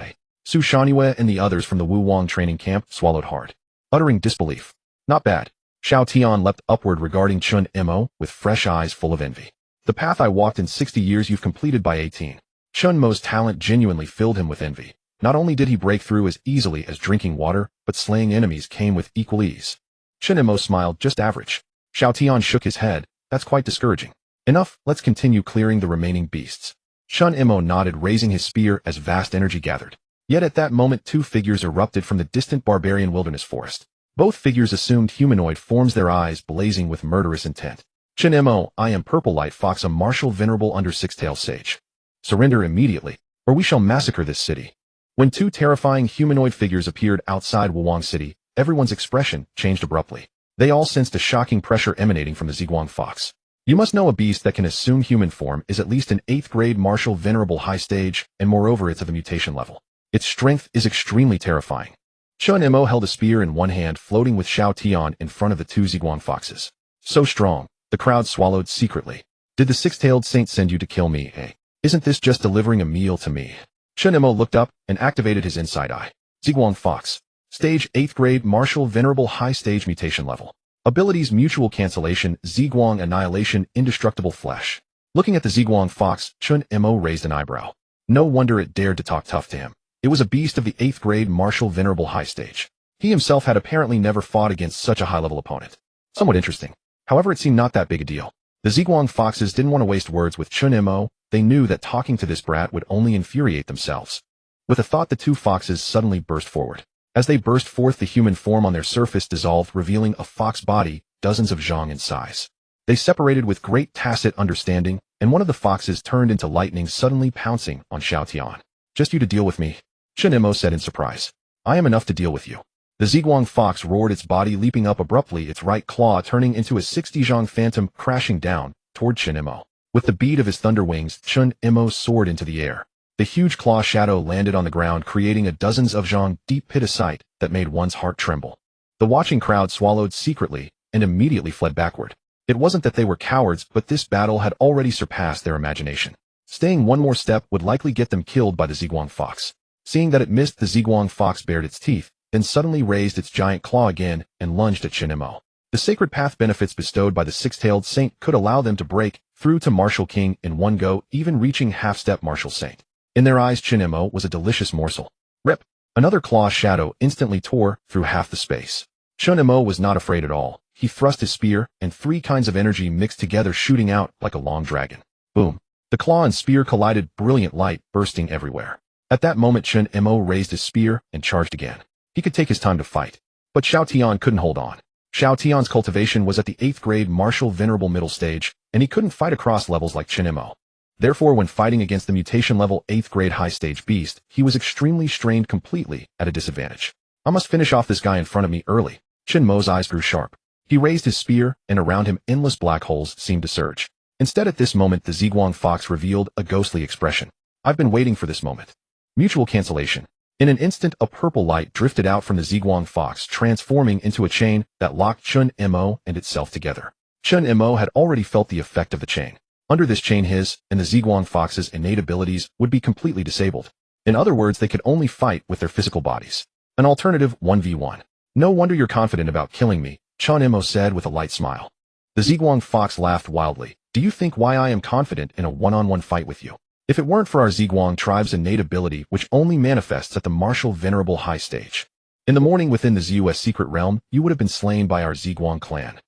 Su Shanyue and the others from the Wu Wang training camp swallowed hard, uttering disbelief. Not bad. Xiao Tian leapt upward regarding Chen Mo with fresh eyes full of envy. The path I walked in 60 years you've completed by 18. Chen Mo's talent genuinely filled him with envy. Not only did he break through as easily as drinking water, but slaying enemies came with equal ease. Chen Mo smiled, just average. Xiao Tian shook his head. That's quite discouraging. Enough, let's continue clearing the remaining beasts. Chen Mo nodded, raising his spear as vast energy gathered. Yet at that moment 2 figures erupted from the distant barbarian wilderness forest. Both figures assumed humanoid forms, their eyes blazing with murderous intent. Chen Mo, I am Purple Light Fox, a martial venerable under six-tailed sage. Surrender immediately, or we shall massacre this city. When 2 terrifying humanoid figures appeared outside Wuwang City, everyone's expression changed abruptly. They all sensed a shocking pressure emanating from the Ziguang Fox. You must know a beast that can assume human form is at least an 8th grade martial venerable high stage, and moreover it's of a mutation level. Its strength is extremely terrifying. Chen Mo held a spear in one hand, floating with Xiao Tian in front of the 2 Ziguang Foxes. So strong. The crowd swallowed secretly. Did the six-tailed saint send you to kill me, eh? Isn't this just delivering a meal to me? Chen Mo looked up and activated his inside eye. Ziguang Fox. Stage 8th grade martial venerable high stage mutation level. Abilities mutual cancellation, Ziguang annihilation, indestructible flesh. Looking at the Ziguang Fox, Chen Mo raised an eyebrow. No wonder it dared to talk tough to him. It was a beast of the 8th grade martial venerable high stage. He himself had apparently never fought against such a high-level opponent. Somewhat interesting. However, it seemed not that big a deal. The Ziguang Foxes didn't want to waste words with Chen Mo. They knew that talking to this brat would only infuriate themselves. With a thought, the 2 foxes suddenly burst forward. As they burst forth, the human form on their surface dissolved, revealing a fox body, dozens of zhang in size. They separated with great tacit understanding, and one of the foxes turned into lightning, suddenly pouncing on Xiao Tian. Just you to deal with me? Chen Mo said in surprise. I am enough to deal with you. The Ziguang Fox roared, its body leaping up abruptly, its right claw turning into a 60 zhang phantom, crashing down toward Chen Mo. With the beat of his thunder wings, Chen Mo soared into the air. The huge claw shadow landed on the ground, creating a dozens of zhang deep pit of sight that made one's heart tremble. The watching crowd swallowed secretly and immediately fled backward. It wasn't that they were cowards, but this battle had already surpassed their imagination. Staying one more step would likely get them killed by the Ziguang Fox. Seeing that it missed, the Ziguang Fox bared its teeth, then suddenly raised its giant claw again and lunged at Chen Mo. The sacred path benefits bestowed by the six-tailed saint could allow them to break through to Martial King in one go, even reaching half-step Martial Saint. In their eyes, Chen Mo was a delicious morsel. Rip! Another claw shadow instantly tore through half the space. Chen Mo was not afraid at all. He thrust his spear, and 3 kinds of energy mixed together, shooting out like a long dragon. Boom! The claw and spear collided, brilliant light bursting everywhere. At that moment, Chen Mo raised his spear and charged again. He could take his time to fight. But Xiao Tian couldn't hold on. Xiao Tian's cultivation was at the 8th grade martial venerable middle stage, and he couldn't fight across levels like Chen Mo. Therefore, when fighting against the mutation level 8th grade high stage beast, he was extremely strained, completely at a disadvantage. I must finish off this guy in front of me early. Chen Mo's eyes grew sharp. He raised his spear, and around him endless black holes seemed to surge. Instead, at this moment, the Ziguang Fox revealed a ghostly expression. I've been waiting for this moment. Mutual cancellation. In an instant, a purple light drifted out from the Ziguang Fox, transforming into a chain that locked Chen Mo and itself together. Chen Mo had already felt the effect of the chain. Under this chain, his and the Ziguang Fox's innate abilities would be completely disabled. In other words, they could only fight with their physical bodies. An alternative 1v1. No wonder you're confident about killing me, Chen Mo said with a light smile. The Ziguang Fox laughed wildly. Do you think why I am confident in a one-on-one fight with you? If it weren't for our Ziguang tribe's innate ability, which only manifests at the martial venerable high stage. In the morning within the ZUS secret realm, you would have been slain by our Ziguang clan.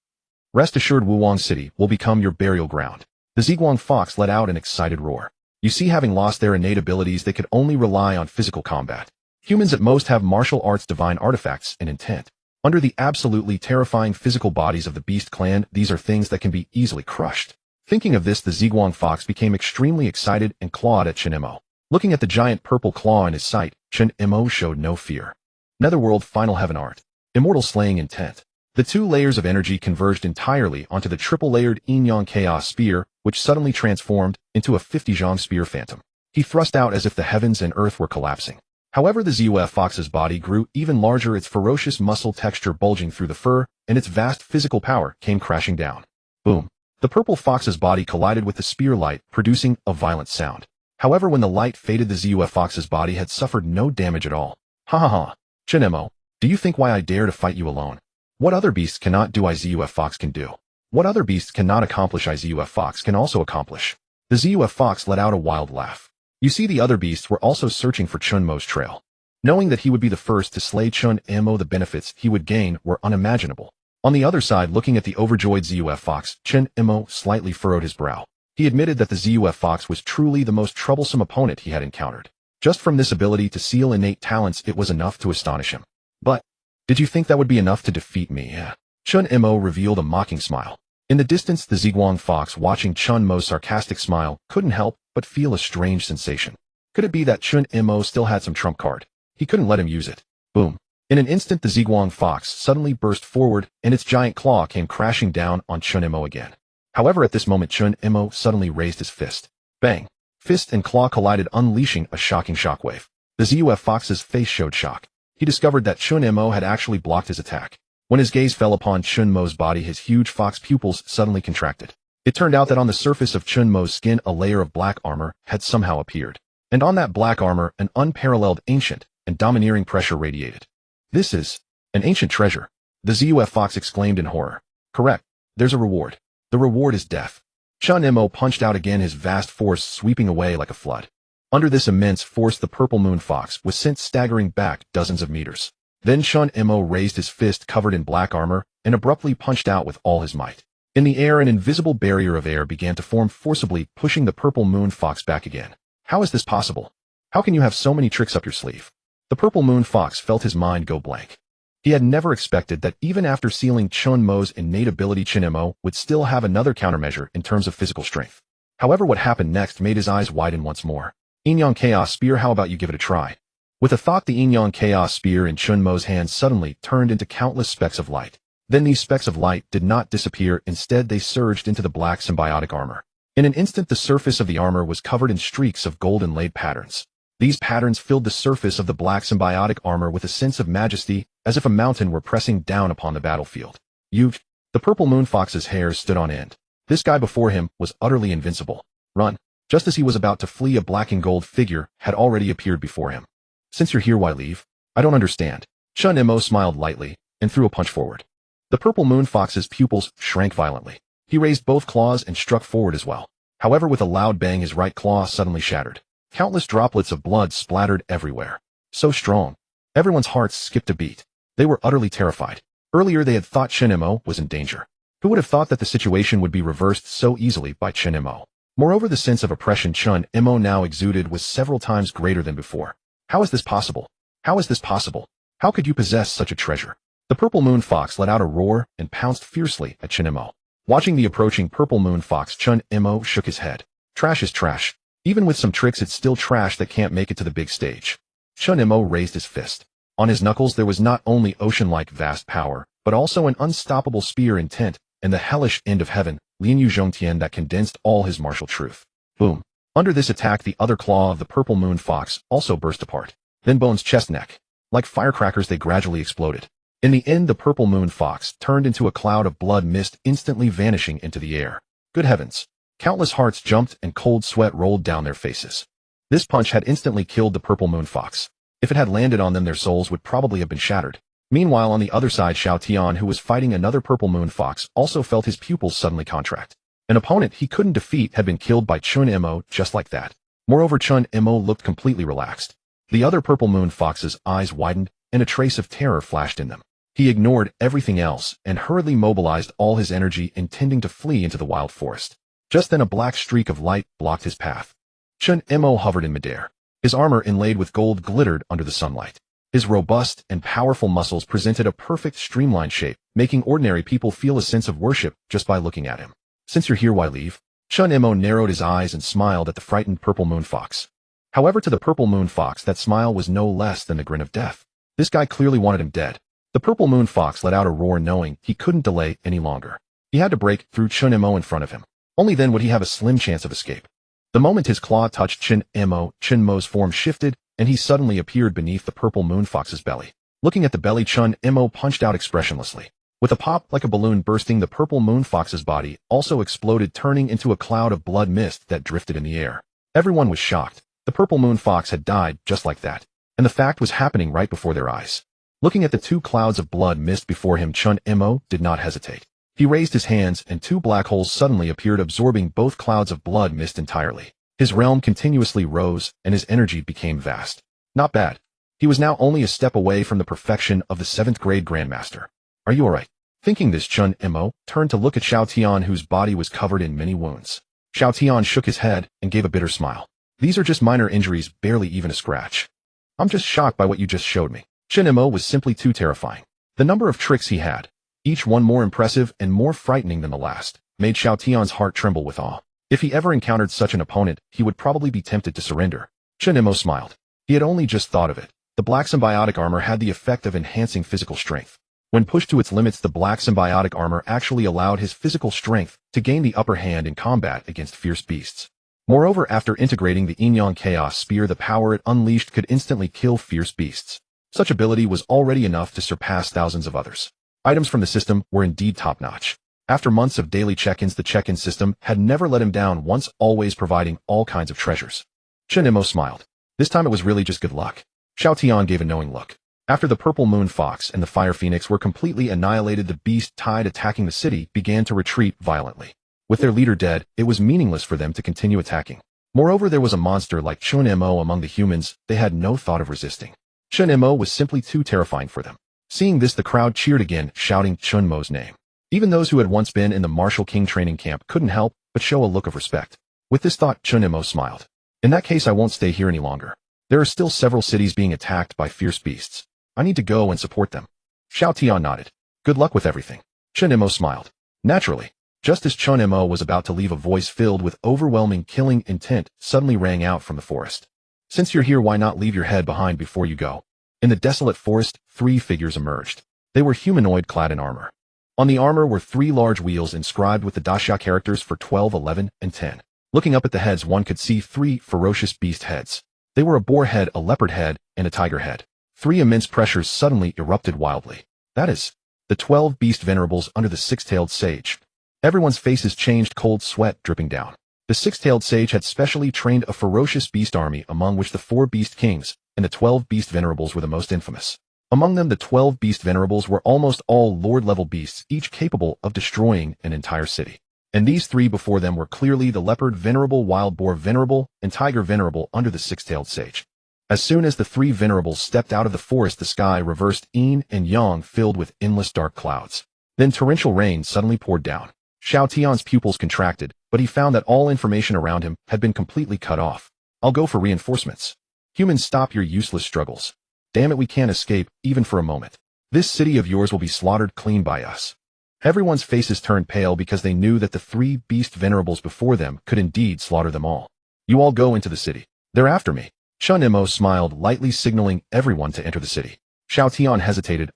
Rest assured, Wuwang City will become your burial ground. The Ziguang Fox let out an excited roar. You see, having lost their innate abilities, they could only rely on physical combat. Humans at most have martial arts divine artifacts and intent. Under the absolutely terrifying physical bodies of the Beast Clan, these are things that can be easily crushed. Thinking of this, the Ziguang fox became extremely excited and clawed at Chen Mo. Looking at the giant purple claw in his sight, Chen Mo showed no fear. Netherworld Final Heaven Art. Immortal Slaying Intent. The two layers of energy converged entirely onto the triple-layered Yin-Yang Chaos Spear, which suddenly transformed into a 50-zhang spear phantom. He thrust out as if the heavens and earth were collapsing. However, the Zhou fox's body grew even larger, its ferocious muscle texture bulging through the fur, and its vast physical power came crashing down. Boom. The purple fox's body collided with the spear light, producing a violent sound. However, when the light faded, the Zhou fox's body had suffered no damage at all. Ha ha ha. Chen Mo, do you think why I dare to fight you alone? What other beasts cannot do I Zhou fox can do? What other beasts cannot accomplish I Zhou fox can also accomplish? The Zhou fox let out a wild laugh. You see, the other beasts were also searching for Chen Mo's trail. Knowing that he would be the first to slay Chen Mo, the benefits he would gain were unimaginable. On the other side, looking at the overjoyed Zhou fox, Chen Mo slightly furrowed his brow. He admitted that the Zhou fox was truly the most troublesome opponent he had encountered. Just from this ability to seal innate talents, it was enough to astonish him. But, did you think that would be enough to defeat me? Chen Mo revealed a mocking smile. In the distance, the Ziguang fox, watching Chen Mo's sarcastic smile, couldn't help but feel a strange sensation. Could it be that Chen Mo still had some trump card? He couldn't let him use it. Boom. In an instant, the Ziguang fox suddenly burst forward, and its giant claw came crashing down on Chen Mo again. However, at this moment, Chen Mo suddenly raised his fist. Bang! Fist and claw collided, unleashing a shocking shockwave. The Zhou fox's face showed shock. He discovered that Chen Mo had actually blocked his attack. When his gaze fell upon Chen Mo's body, his huge fox pupils suddenly contracted. It turned out that on the surface of Chen Mo's skin, a layer of black armor had somehow appeared. And on that black armor, an unparalleled, ancient, and domineering pressure radiated. This is an ancient treasure. The Zhou fox exclaimed in horror. Correct. There's a reward. The reward is death. Chen Mo punched out again, his vast force sweeping away like a flood. Under this immense force, the purple moon fox was sent staggering back dozens of meters. Then Chen Mo raised his fist covered in black armor and abruptly punched out with all his might. In the air, an invisible barrier of air began to form, forcibly pushing the purple moon fox back again. How is this possible? How can you have so many tricks up your sleeve? The purple moon fox felt his mind go blank. He had never expected that even after sealing Chen Mo's innate ability, Chen Mo would still have another countermeasure in terms of physical strength. However, what happened next made his eyes widen once more. Yin-Yang Chaos Spear, how about you give it a try? With a thought, the Yin-Yang Chaos Spear in Chen Mo's hands suddenly turned into countless specks of light. Then these specks of light did not disappear, instead they surged into the black symbiotic armor. In an instant, the surface of the armor was covered in streaks of gold inlaid patterns. These patterns filled the surface of the black symbiotic armor with a sense of majesty, as if a mountain were pressing down upon the battlefield. The purple moon fox's hairs stood on end. This guy before him was utterly invincible. Run. Just as he was about to flee, a black and gold figure had already appeared before him. Since you're here, why leave? I don't understand. Chen Mo smiled lightly and threw a punch forward. The purple moon fox's pupils shrank violently. He raised both claws and struck forward as well. However, with a loud bang, his right claw suddenly shattered. Countless droplets of blood splattered everywhere. So strong. Everyone's hearts skipped a beat. They were utterly terrified. Earlier they had thought Chen Mo was in danger. Who would have thought that the situation would be reversed so easily by Chen Mo? Moreover, the sense of oppression Chen Mo now exuded was several times greater than before. How is this possible? How is this possible? How could you possess such a treasure? The purple moon fox let out a roar and pounced fiercely at Chen Mo. Watching the approaching purple moon fox, Chen Mo shook his head. Trash is trash. Even with some tricks, it's still trash that can't make it to the big stage. Chen Mo raised his fist. On his knuckles there was not only ocean-like vast power, but also an unstoppable spear intent, and the hellish end of heaven, Lin Yu Zhongtian, that condensed all his martial truth. Boom. Under this attack, the other claw of the purple moon fox also burst apart. Then bones, chest, neck. Like firecrackers, they gradually exploded. In the end, the purple moon fox turned into a cloud of blood mist, instantly vanishing into the air. Good heavens. Countless hearts jumped and cold sweat rolled down their faces. This punch had instantly killed the purple moon fox. If it had landed on them, their souls would probably have been shattered. Meanwhile, on the other side, Xiao Tian, who was fighting another purple moon fox, also felt his pupils suddenly contract. An opponent he couldn't defeat had been killed by Chen Mo just like that. Moreover, Chen Mo looked completely relaxed. The other purple moon fox's eyes widened, and a trace of terror flashed in them. He ignored everything else and hurriedly mobilized all his energy, intending to flee into the wild forest. Just then a black streak of light blocked his path. Chen Mo hovered in midair. His armor inlaid with gold glittered under the sunlight. His robust and powerful muscles presented a perfect streamlined shape, making ordinary people feel a sense of worship just by looking at him. Since you're here, why leave? Chen Mo narrowed his eyes and smiled at the frightened purple moon fox. However, to the purple moon fox, that smile was no less than the grin of death. This guy clearly wanted him dead. The purple moon fox let out a roar knowing he couldn't delay any longer. He had to break through Chen Mo in front of him. Only then would he have a slim chance of escape. The moment his claw touched Chen Mo's form shifted, and he suddenly appeared beneath the purple moon fox's belly. Looking at the belly, Chen Mo punched out expressionlessly. With a pop like a balloon bursting, the purple moon fox's body also exploded, turning into a cloud of blood mist that drifted in the air. Everyone was shocked. The purple moon fox had died just like that, and the fact was happening right before their eyes. Looking at the two clouds of blood mist before him, Chen Mo did not hesitate. He raised his hands, and two black holes suddenly appeared, absorbing both clouds of blood mist entirely. His realm continuously rose, and his energy became vast. Not bad. He was now only a step away from the perfection of the 7th grade Grandmaster. Are you alright? Thinking this, Chen Mo turned to look at Xiao Tian, whose body was covered in many wounds. Xiao Tian shook his head and gave a bitter smile. These are just minor injuries, barely even a scratch. I'm just shocked by what you just showed me. Chen Mo was simply too terrifying. The number of tricks he had, each one more impressive and more frightening than the last, made Xiao Tian's heart tremble with awe. If he ever encountered such an opponent, he would probably be tempted to surrender. Chen Mo smiled. He had only just thought of it. The black symbiotic armor had the effect of enhancing physical strength. When pushed to its limits, the black symbiotic armor actually allowed his physical strength to gain the upper hand in combat against fierce beasts. Moreover, after integrating the Yin-Yang Chaos Spear, the power it unleashed could instantly kill fierce beasts. Such ability was already enough to surpass thousands of others. Items from the system were indeed top-notch. After months of daily check-ins, the check-in system had never let him down once, always providing all kinds of treasures. Chen Mo smiled. This time it was really just good luck. Xiao Tian gave a knowing look. After the purple moon fox and the fire phoenix were completely annihilated, the beast tide attacking the city began to retreat violently. With their leader dead, it was meaningless for them to continue attacking. Moreover, there was a monster like Chen Mo among the humans. They had no thought of resisting. Chen Mo was simply too terrifying for them. Seeing this, the crowd cheered again, shouting Chen Mo's name. Even those who had once been in the Martial King training camp couldn't help but show a look of respect. With this thought, Chen Mo smiled. In that case, I won't stay here any longer. There are still several cities being attacked by fierce beasts. I need to go and support them. Xiao Tian nodded. Good luck with everything. Chen Mo smiled. Naturally. Just as Chen Mo was about to leave, a voice filled with overwhelming killing intent suddenly rang out from the forest. Since you're here, why not leave your head behind before you go? In the desolate forest, 3 figures emerged. They were humanoid, clad in armor. On the armor were 3 large wheels inscribed with the Daxia characters for 12, 11, and 10. Looking up at the heads, one could see 3 ferocious beast heads. They were a boar head, a leopard head, and a tiger head. 3 immense pressures suddenly erupted wildly. That is, the 12 beast venerables under the 6-tailed sage. Everyone's faces changed, cold sweat dripping down. The 6-tailed sage had specially trained a ferocious beast army, among which the 4 beast kings and the 12 beast venerables were the most infamous. Among them, the 12 beast venerables were almost all lord-level beasts, each capable of destroying an entire city. And these 3 before them were clearly the leopard venerable, wild boar venerable, and tiger venerable under the 6-tailed sage. As soon as the 3 venerables stepped out of the forest, the sky reversed yin and yang, filled with endless dark clouds. Then torrential rain suddenly poured down. Xiao Tian's pupils contracted, but he found that all information around him had been completely cut off. I'll go for reinforcements. Humans, stop your useless struggles. Damn it, we can't escape, even for a moment. This city of yours will be slaughtered clean by us. Everyone's faces turned pale because they knew that the 3 beast venerables before them could indeed slaughter them all. You all go into the city. They're after me. Chen Mo smiled, lightly signaling everyone to enter the city. Xiao Tian hesitated.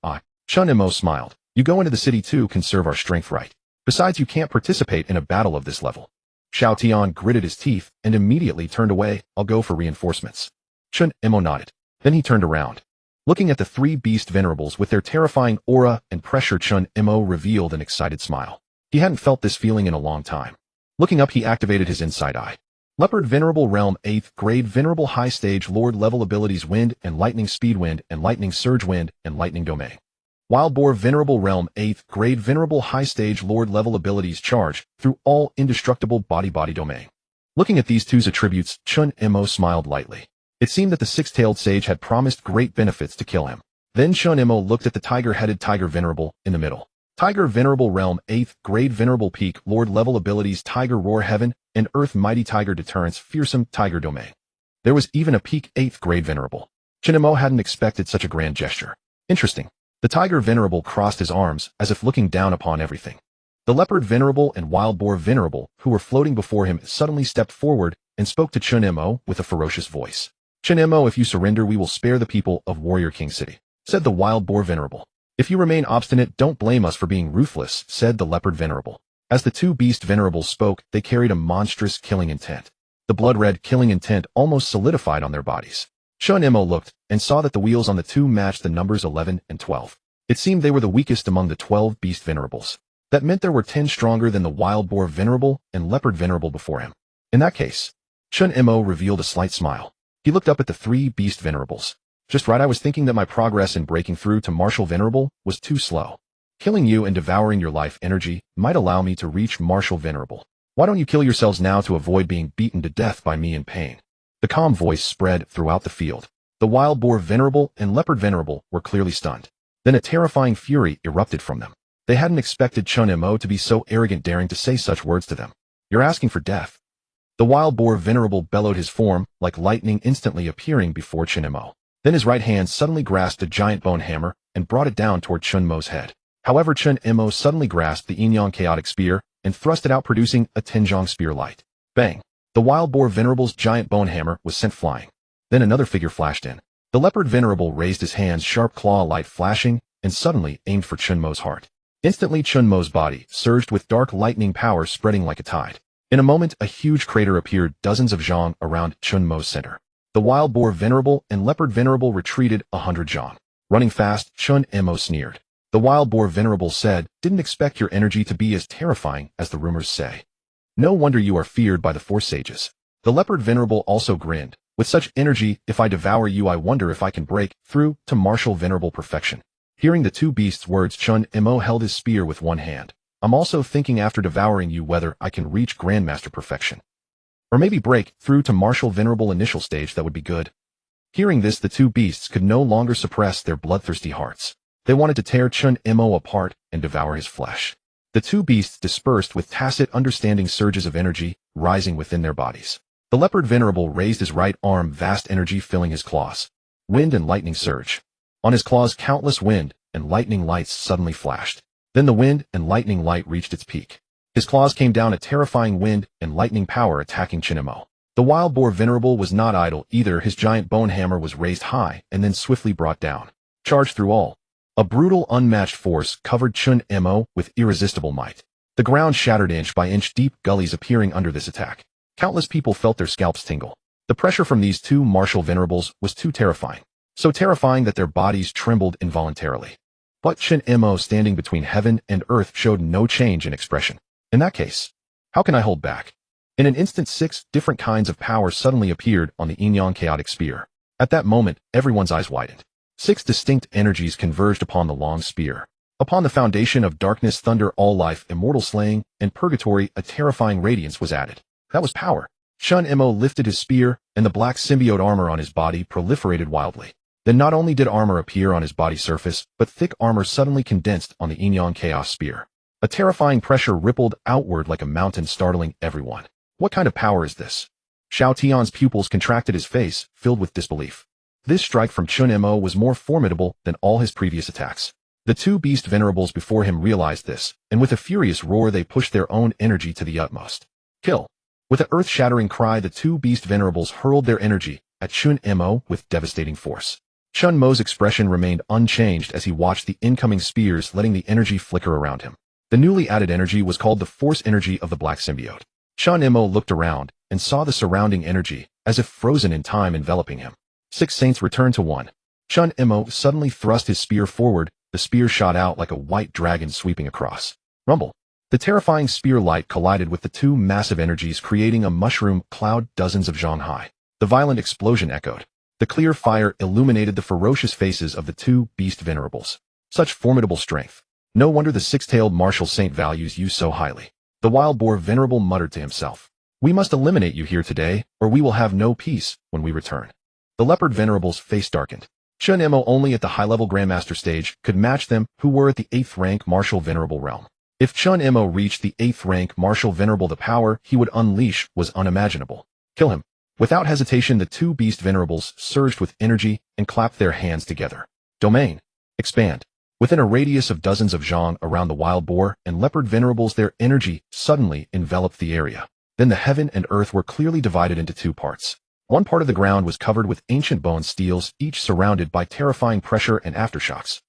Chen Mo smiled. You go into the city too, conserve our strength, right? Besides, you can't participate in a battle of this level. Xiao Tian gritted his teeth and immediately turned away. I'll go for reinforcements. Chen Mo nodded. Then he turned around. Looking at the 3 beast venerables with their terrifying aura and pressure, Chen Mo revealed an excited smile. He hadn't felt this feeling in a long time. Looking up, he activated his inside eye. Leopard Venerable Realm 8th Grade Venerable High Stage Lord Level Abilities Wind and Lightning Speed Wind and Lightning Surge Wind and Lightning Domain. Wild Boar Venerable Realm 8th Grade Venerable High Stage Lord Level Abilities Charge through all Indestructible Body Domain. Looking at these 2's attributes, Chen Mo smiled lightly. It seemed that the 6-tailed sage had promised great benefits to kill him. Then Chen Mo looked at the tiger-headed tiger venerable in the middle. Tiger Venerable Realm 8th Grade Venerable Peak Lord Level Abilities Tiger Roar Heaven and Earth Mighty Tiger Deterrence Fearsome Tiger Domain. There was even a peak 8th Grade Venerable. Chen Mo hadn't expected such a grand gesture. Interesting. The Tiger Venerable crossed his arms as if looking down upon everything. The Leopard Venerable and Wild Boar Venerable, who were floating before him, suddenly stepped forward and spoke to Chen Mo with a ferocious voice. Chen Mo, if you surrender, we will spare the people of Warrior King City, said the Wild Boar Venerable. If you remain obstinate, don't blame us for being ruthless, said the Leopard Venerable. As the two Beast Venerables spoke, they carried a monstrous killing intent. The blood-red killing intent almost solidified on their bodies. Chen Mo looked and saw that the wheels on the two matched the numbers 11 and 12. It seemed they were the weakest among the 12 Beast Venerables. That meant there were 10 stronger than the Wild Boar Venerable and Leopard Venerable before him. In that case, Chen Mo revealed a slight smile. He looked up at the three Beast Venerables. Just right, I was thinking that my progress in breaking through to Martial Venerable was too slow. Killing you and devouring your life energy might allow me to reach Martial Venerable. Why don't you kill yourselves now to avoid being beaten to death by me in pain? The calm voice spread throughout the field. The Wild Boar Venerable and Leopard Venerable were clearly stunned. Then a terrifying fury erupted from them. They hadn't expected Chen Mo to be so arrogant, daring to say such words to them. You're asking for death. The Wild Boar Venerable bellowed, his form like lightning instantly appearing before Chen Mo. Then his right hand suddenly grasped a giant bone hammer and brought it down toward Chen Mo's head. However, Chen Mo suddenly grasped the Yin Yang Chaotic Spear and thrust it out, producing a Tianzhong Spear Light. Bang! The Wild Boar Venerable's giant bone hammer was sent flying. Then another figure flashed in. The Leopard Venerable raised his hands, sharp claw light flashing, and suddenly aimed for Chen Mo's heart. Instantly, Chen Mo's body surged with dark lightning power spreading like a tide. In a moment, a huge crater appeared dozens of zhang around Chen Mo's center. The Wild Boar Venerable and Leopard Venerable retreated 100 zhang. Running fast, Chen Mo sneered. The Wild Boar Venerable said, didn't expect your energy to be as terrifying as the rumors say. No wonder you are feared by the four sages. The Leopard Venerable also grinned. With such energy, if I devour you, I wonder if I can break through to Martial Venerable perfection. Hearing the two beasts' words, Chen Mo held his spear with one hand. I'm also thinking after devouring you whether I can reach Grandmaster perfection. Or maybe break through to Martial Venerable initial stage, that would be good. Hearing this, the two beasts could no longer suppress their bloodthirsty hearts. They wanted to tear Chen Mo apart and devour his flesh. The two beasts dispersed with tacit understanding, surges of energy rising within their bodies. The Leopard Venerable raised his right arm, vast energy filling his claws. Wind and lightning surge. On his claws, countless wind and lightning lights suddenly flashed. Then the wind and lightning light reached its peak. His claws came down, a terrifying wind and lightning power attacking Chen Mo. The Wild Boar Venerable was not idle either. His giant bone hammer was raised high and then swiftly brought down. Charged through all. A brutal, unmatched force covered Chen Mo with irresistible might. The ground shattered inch by inch, deep gullies appearing under this attack. Countless people felt their scalps tingle. The pressure from these two Martial Venerables was too terrifying. So terrifying that their bodies trembled involuntarily. But Chen Mo, standing between heaven and earth, showed no change in expression. In that case, how can I hold back? In an instant, 6 different kinds of power suddenly appeared on the Yin Yang Chaotic Spear. At that moment, everyone's eyes widened. 6 distinct energies converged upon the long spear. Upon the foundation of darkness, thunder, all life, immortal slaying, and purgatory, a terrifying radiance was added. That was power. Chen Mo lifted his spear, and the black symbiote armor on his body proliferated wildly. Then not only did armor appear on his body surface, but thick armor suddenly condensed on the Yin Yang Chaos Spear. A terrifying pressure rippled outward like a mountain, startling everyone. What kind of power is this? Xiao Tian's pupils contracted, his face filled with disbelief. This strike from Chen Mo was more formidable than all his previous attacks. The two Beast Venerables before him realized this, and with a furious roar they pushed their own energy to the utmost. Kill! With an earth-shattering cry, the two Beast Venerables hurled their energy at Chen Mo with devastating force. Chen Mo's expression remained unchanged as he watched the incoming spears, letting the energy flicker around him. The newly added energy was called the Force Energy of the Black Symbiote. Chen Mo looked around and saw the surrounding energy, as if frozen in time, enveloping him. 6 saints returned to 1. Chen Mo suddenly thrust his spear forward. The spear shot out like a white dragon sweeping across. Rumble. The terrifying spear light collided with the two massive energies, creating a mushroom cloud dozens of zhang high. The violent explosion echoed. The clear fire illuminated the ferocious faces of the two Beast Venerables. Such formidable strength. No wonder the 6-tailed martial saint values you so highly. The Wild Boar Venerable muttered to himself. We must eliminate you here today, or we will have no peace when we return. The Leopard Venerable's face darkened. Chen Mo only at the high-level Grandmaster stage could match them who were at the 8th rank Martial Venerable realm. If Chen Mo reached the 8th rank Martial Venerable, the power he would unleash was unimaginable. Kill him. Without hesitation, the two Beast Venerables surged with energy and clapped their hands together. Domain. Expand. Within a radius of dozens of zhang around the wild boar and leopard venerables, their energy suddenly enveloped the area. Then the heaven and earth were clearly divided into two parts. One part of the ground was covered with ancient bone steels, each surrounded by terrifying pressure and aftershocks.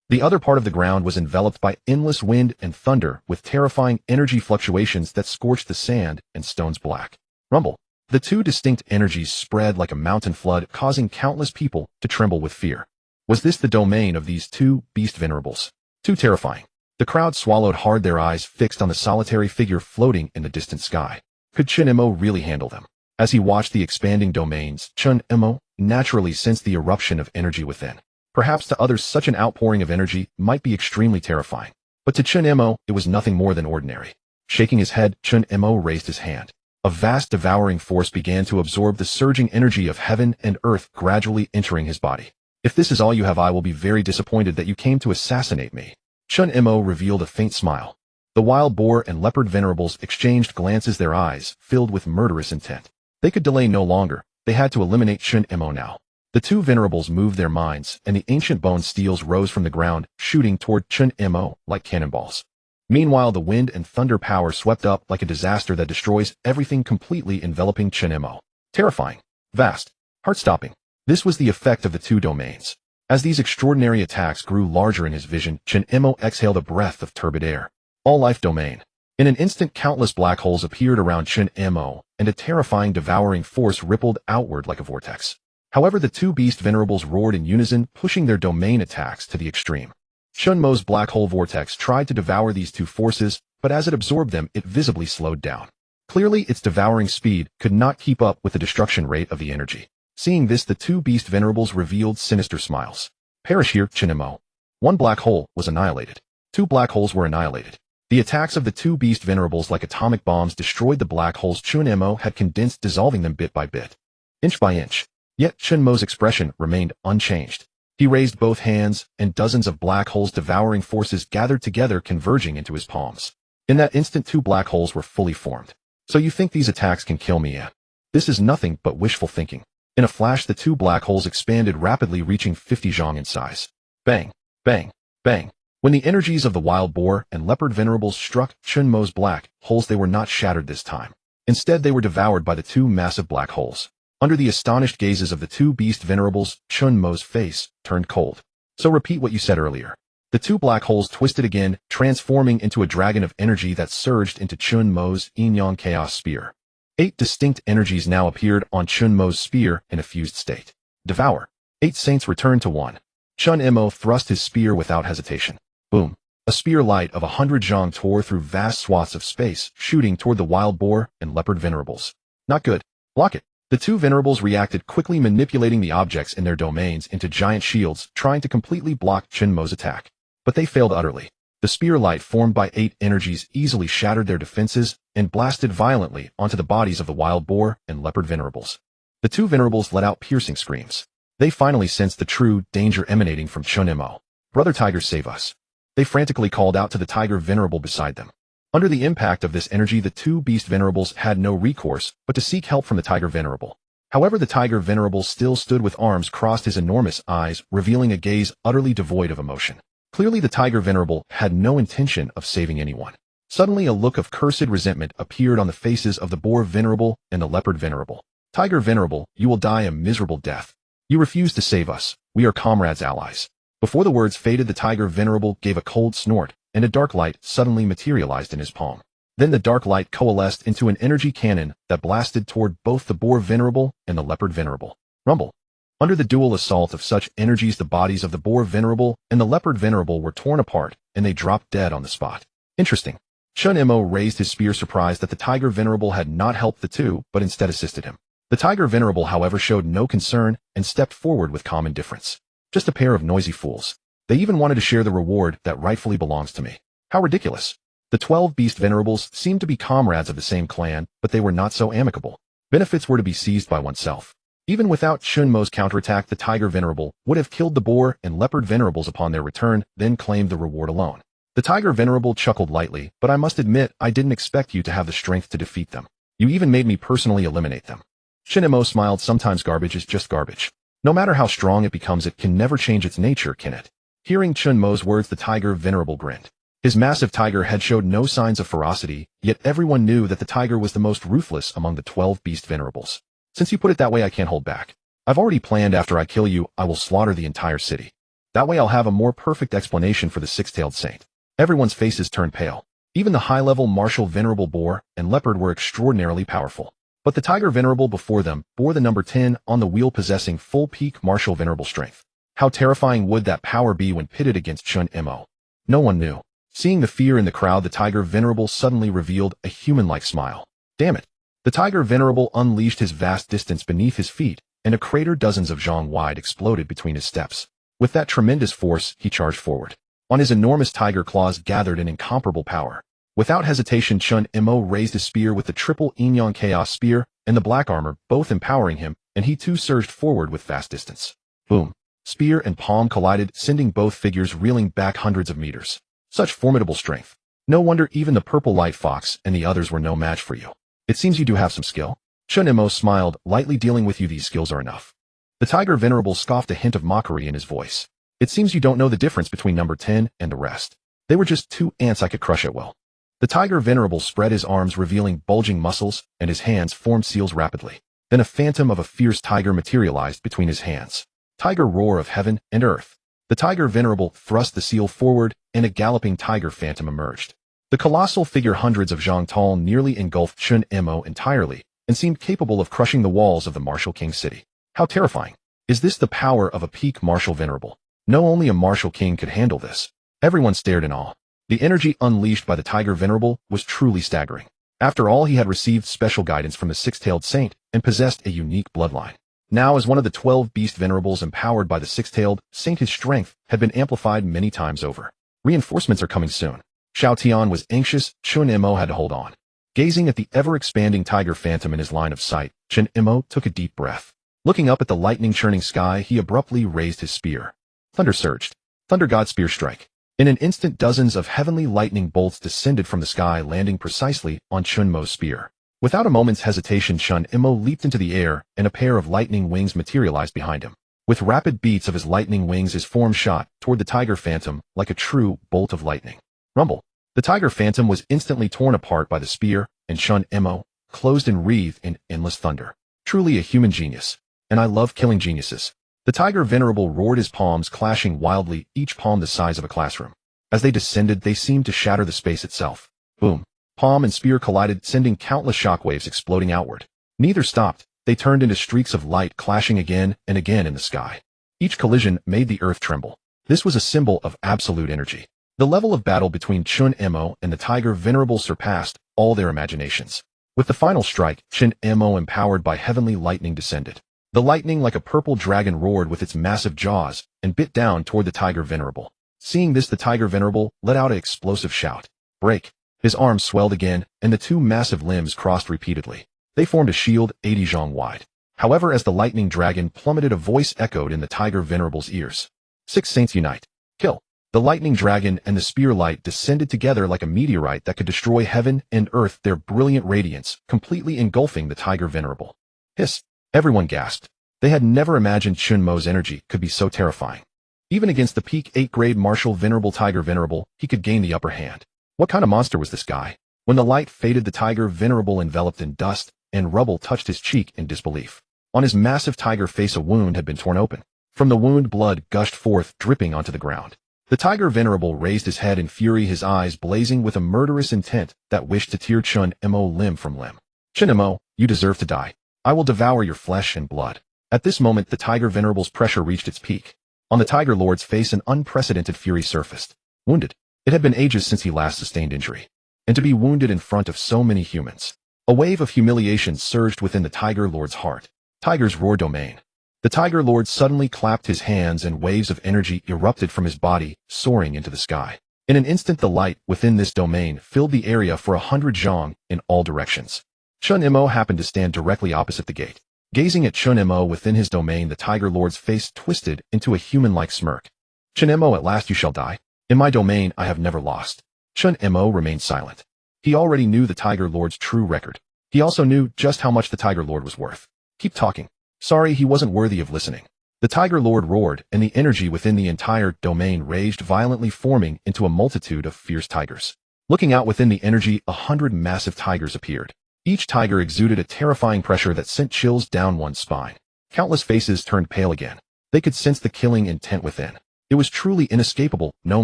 The other part of the ground was enveloped by endless wind and thunder with terrifying energy fluctuations that scorched the sand and stones black. Rumble. The two distinct energies spread like a mountain flood, causing countless people to tremble with fear. Was this the domain of these two beast venerables? Too terrifying. The crowd swallowed hard, their eyes fixed on the solitary figure floating in the distant sky. Could Chen Mo really handle them? As he watched the expanding domains, Chen Mo naturally sensed the eruption of energy within. Perhaps to others such an outpouring of energy might be extremely terrifying. But to Chen Mo, it was nothing more than ordinary. Shaking his head, Chen Mo raised his hand. A vast devouring force began to absorb the surging energy of heaven and earth, gradually entering his body. If this is all you have, I will be very disappointed that you came to assassinate me. Chen Mo revealed a faint smile. The wild boar and leopard venerables exchanged glances, their eyes filled with murderous intent. They could delay no longer. They had to eliminate Chen Mo now. The two venerables moved their minds, and the ancient bone steels rose from the ground, shooting toward Chen Mo like cannonballs. Meanwhile, the wind and thunder power swept up like a disaster that destroys everything, completely enveloping Chen Mo. Terrifying, vast, heart-stopping. This was the effect of the two domains. As these extraordinary attacks grew larger in his vision, Chen Mo exhaled a breath of turbid air. All-life domain. In an instant, countless black holes appeared around Chen Mo, and a terrifying devouring force rippled outward like a vortex. However, the two beast venerables roared in unison, pushing their domain attacks to the extreme. Chen Mo's black hole vortex tried to devour these two forces, but as it absorbed them, it visibly slowed down. Clearly, its devouring speed could not keep up with the destruction rate of the energy. Seeing this, the two beast venerables revealed sinister smiles. Perish here, Chen Mo. One black hole was annihilated. Two black holes were annihilated. The attacks of the two beast venerables like atomic bombs destroyed the black holes Chen Mo had condensed, dissolving them bit by bit, inch by inch. Yet Chen Mo's expression remained unchanged. He raised both hands, and dozens of black holes devouring forces gathered together, converging into his palms. In that instant, two black holes were fully formed. So you think these attacks can kill me, eh? This is nothing but wishful thinking. In a flash, the two black holes expanded rapidly, reaching 50 zhang in size. Bang, bang, bang. When the energies of the wild boar and leopard venerables struck Chen Mo's black holes, they were not shattered this time. Instead, they were devoured by the two massive black holes. Under the astonished gazes of the two beast venerables, Chen Mo's face turned cold. So repeat what you said earlier. The two black holes twisted again, transforming into a dragon of energy that surged into Chen Mo's yin-yang chaos spear. 8 distinct energies now appeared on Chen Mo's spear in a fused state. Devour. 8 saints returned to 1. Chen Mo thrust his spear without hesitation. Boom. A spear light of 100 zhang tore through vast swaths of space, shooting toward the wild boar and leopard venerables. Not good. Block it. The two venerables reacted quickly, manipulating the objects in their domains into giant shields, trying to completely block Chen Mo's attack. But they failed utterly. The spear light formed by 8 energies easily shattered their defenses and blasted violently onto the bodies of the wild boar and leopard venerables. The two venerables let out piercing screams. They finally sensed the true danger emanating from Chen Mo. Brother Tiger, save us. They frantically called out to the tiger venerable beside them. Under the impact of this energy, the two beast venerables had no recourse but to seek help from the tiger venerable. However, the tiger venerable still stood with arms crossed, his enormous eyes revealing a gaze utterly devoid of emotion. Clearly, the tiger venerable had no intention of saving anyone. Suddenly, a look of cursed resentment appeared on the faces of the boar venerable and the leopard venerable. Tiger venerable, you will die a miserable death. You refuse to save us. We are comrades, allies. Before the words faded, the tiger venerable gave a cold snort, and a dark light suddenly materialized in his palm. Then the dark light coalesced into an energy cannon that blasted toward both the boar venerable and the leopard venerable. Rumble. Under the dual assault of such energies, the bodies of the boar venerable and the leopard venerable were torn apart, and they dropped dead on the spot. Interesting. Chen Mo raised his spear, surprised that the tiger venerable had not helped the two, but instead assisted him. The tiger venerable, however, showed no concern and stepped forward with calm indifference. Just a pair of noisy fools. They even wanted to share the reward that rightfully belongs to me. How ridiculous. The 12 beast venerables seemed to be comrades of the same clan, but they were not so amicable. Benefits were to be seized by oneself. Even without Chen Mo's counterattack, the Tiger Venerable would have killed the boar and leopard venerables upon their return, then claimed the reward alone. The Tiger Venerable chuckled lightly, but I must admit I didn't expect you to have the strength to defeat them. You even made me personally eliminate them. Chen Mo smiled. Sometimes garbage is just garbage. No matter how strong it becomes, it can never change its nature, can it? Hearing Chen Mo's words, the Tiger Venerable grinned. His massive tiger head showed no signs of ferocity, yet everyone knew that the tiger was the most ruthless among the 12 beast venerables. Since you put it that way, I can't hold back. I've already planned after I kill you, I will slaughter the entire city. That way I'll have a more perfect explanation for the six-tailed saint. Everyone's faces turned pale. Even the high-level martial venerable boar and leopard were extraordinarily powerful. But the tiger venerable before them bore the number 10 on the wheel, possessing full peak martial venerable strength. How terrifying would that power be when pitted against Chen Mo? No one knew. Seeing the fear in the crowd, the tiger venerable suddenly revealed a human-like smile. Damn it. The tiger venerable unleashed his vast distance beneath his feet, and a crater dozens of zhang wide exploded between his steps. With that tremendous force, he charged forward. On his enormous tiger claws gathered an incomparable power. Without hesitation, Chen Mo raised his spear with the triple Inyan Chaos Spear and the black armor, both empowering him, and he too surged forward with fast distance. Boom. Spear and palm collided, sending both figures reeling back hundreds of meters. Such formidable strength. No wonder even the purple light fox and the others were no match for you. It seems you do have some skill. Chen Mo smiled, lightly. Dealing with you, these skills are enough. The tiger venerable scoffed, a hint of mockery in his voice. It seems you don't know the difference between number 10 and the rest. They were just two ants I could crush at will. The tiger venerable spread his arms, revealing bulging muscles, and his hands formed seals rapidly. Then a phantom of a fierce tiger materialized between his hands. Tiger roar of heaven and earth. The tiger venerable thrust the seal forward, and a galloping tiger phantom emerged. The colossal figure, hundreds of zhang tall, nearly engulfed Chen Mo entirely, and seemed capable of crushing the walls of the martial king city. How terrifying. Is this the power of a peak martial venerable? No, only a martial king could handle this. Everyone stared in awe. The energy unleashed by the tiger venerable was truly staggering. After all, he had received special guidance from the six-tailed saint and possessed a unique bloodline. Now, as one of the 12 beast venerables empowered by the six-tailed saint, his strength had been amplified many times over. Reinforcements are coming soon. Xiao Tian was anxious. Chen Mo had to hold on. Gazing at the ever-expanding tiger phantom in his line of sight, Chen Mo took a deep breath. Looking up at the lightning-churning sky, he abruptly raised his spear. Thunder surged. Thunder God Spear Strike. In an instant, dozens of heavenly lightning bolts descended from the sky, landing precisely on Chen Mo's spear. Without a moment's hesitation, Chen Mo leaped into the air, and a pair of lightning wings materialized behind him. With rapid beats of his lightning wings, his form shot toward the tiger phantom like a true bolt of lightning. Rumble. The tiger phantom was instantly torn apart by the spear, and Chen Mo closed and wreathed in endless thunder. Truly a human genius. And I love killing geniuses. The tiger venerable roared, his palms clashing wildly, each palm the size of a classroom. As they descended, they seemed to shatter the space itself. Boom. Palm and spear collided, sending countless shockwaves exploding outward. Neither stopped. They turned into streaks of light, clashing again and again in the sky. Each collision made the earth tremble. This was a symbol of absolute energy. The level of battle between Chen Mo and the tiger venerable surpassed all their imaginations. With the final strike, Chen Mo, empowered by heavenly lightning, descended. The lightning, like a purple dragon, roared with its massive jaws and bit down toward the tiger venerable. Seeing this, the tiger venerable let out an explosive shout. Break. His arms swelled again, and the two massive limbs crossed repeatedly. They formed a shield 80 zhang wide. However, as the lightning dragon plummeted, a voice echoed in the tiger venerable's ears. Six saints unite. Kill. The lightning dragon and the spear light descended together like a meteorite that could destroy heaven and earth, their brilliant radiance completely engulfing the tiger venerable. Hiss. Everyone gasped. They had never imagined Chen Mo's energy could be so terrifying. Even against the peak 8th-grade martial venerable tiger venerable, he could gain the upper hand. What kind of monster was this guy? When the light faded, the tiger venerable, enveloped in dust and rubble, touched his cheek in disbelief. On his massive tiger face, a wound had been torn open. From the wound, blood gushed forth, dripping onto the ground. The tiger venerable raised his head in fury, his eyes blazing with a murderous intent that wished to tear Chen Mo limb from limb. Chen Mo, you deserve to die. I will devour your flesh and blood. At this moment, the tiger venerable's pressure reached its peak. On the tiger lord's face, an unprecedented fury surfaced. Wounded. It had been ages since he last sustained injury. And to be wounded in front of so many humans. A wave of humiliation surged within the tiger lord's heart. Tiger's roar domain. The tiger lord suddenly clapped his hands, and waves of energy erupted from his body, soaring into the sky. In an instant, the light within this domain filled the area for 100 zhang in all directions. Chen Mo happened to stand directly opposite the gate. Gazing at Chen Mo within his domain, the Tiger Lord's face twisted into a human-like smirk. Chen Mo, at last you shall die. In my domain I have never lost. Chen Mo remained silent. He already knew the Tiger Lord's true record. He also knew just how much the Tiger Lord was worth. Keep talking. Sorry, he wasn't worthy of listening. The Tiger Lord roared, and the energy within the entire domain raged violently, forming into a multitude of fierce tigers. Looking out within the energy, 100 massive tigers appeared. Each tiger exuded a terrifying pressure that sent chills down one's spine. Countless faces turned pale again. They could sense the killing intent within. It was truly inescapable, no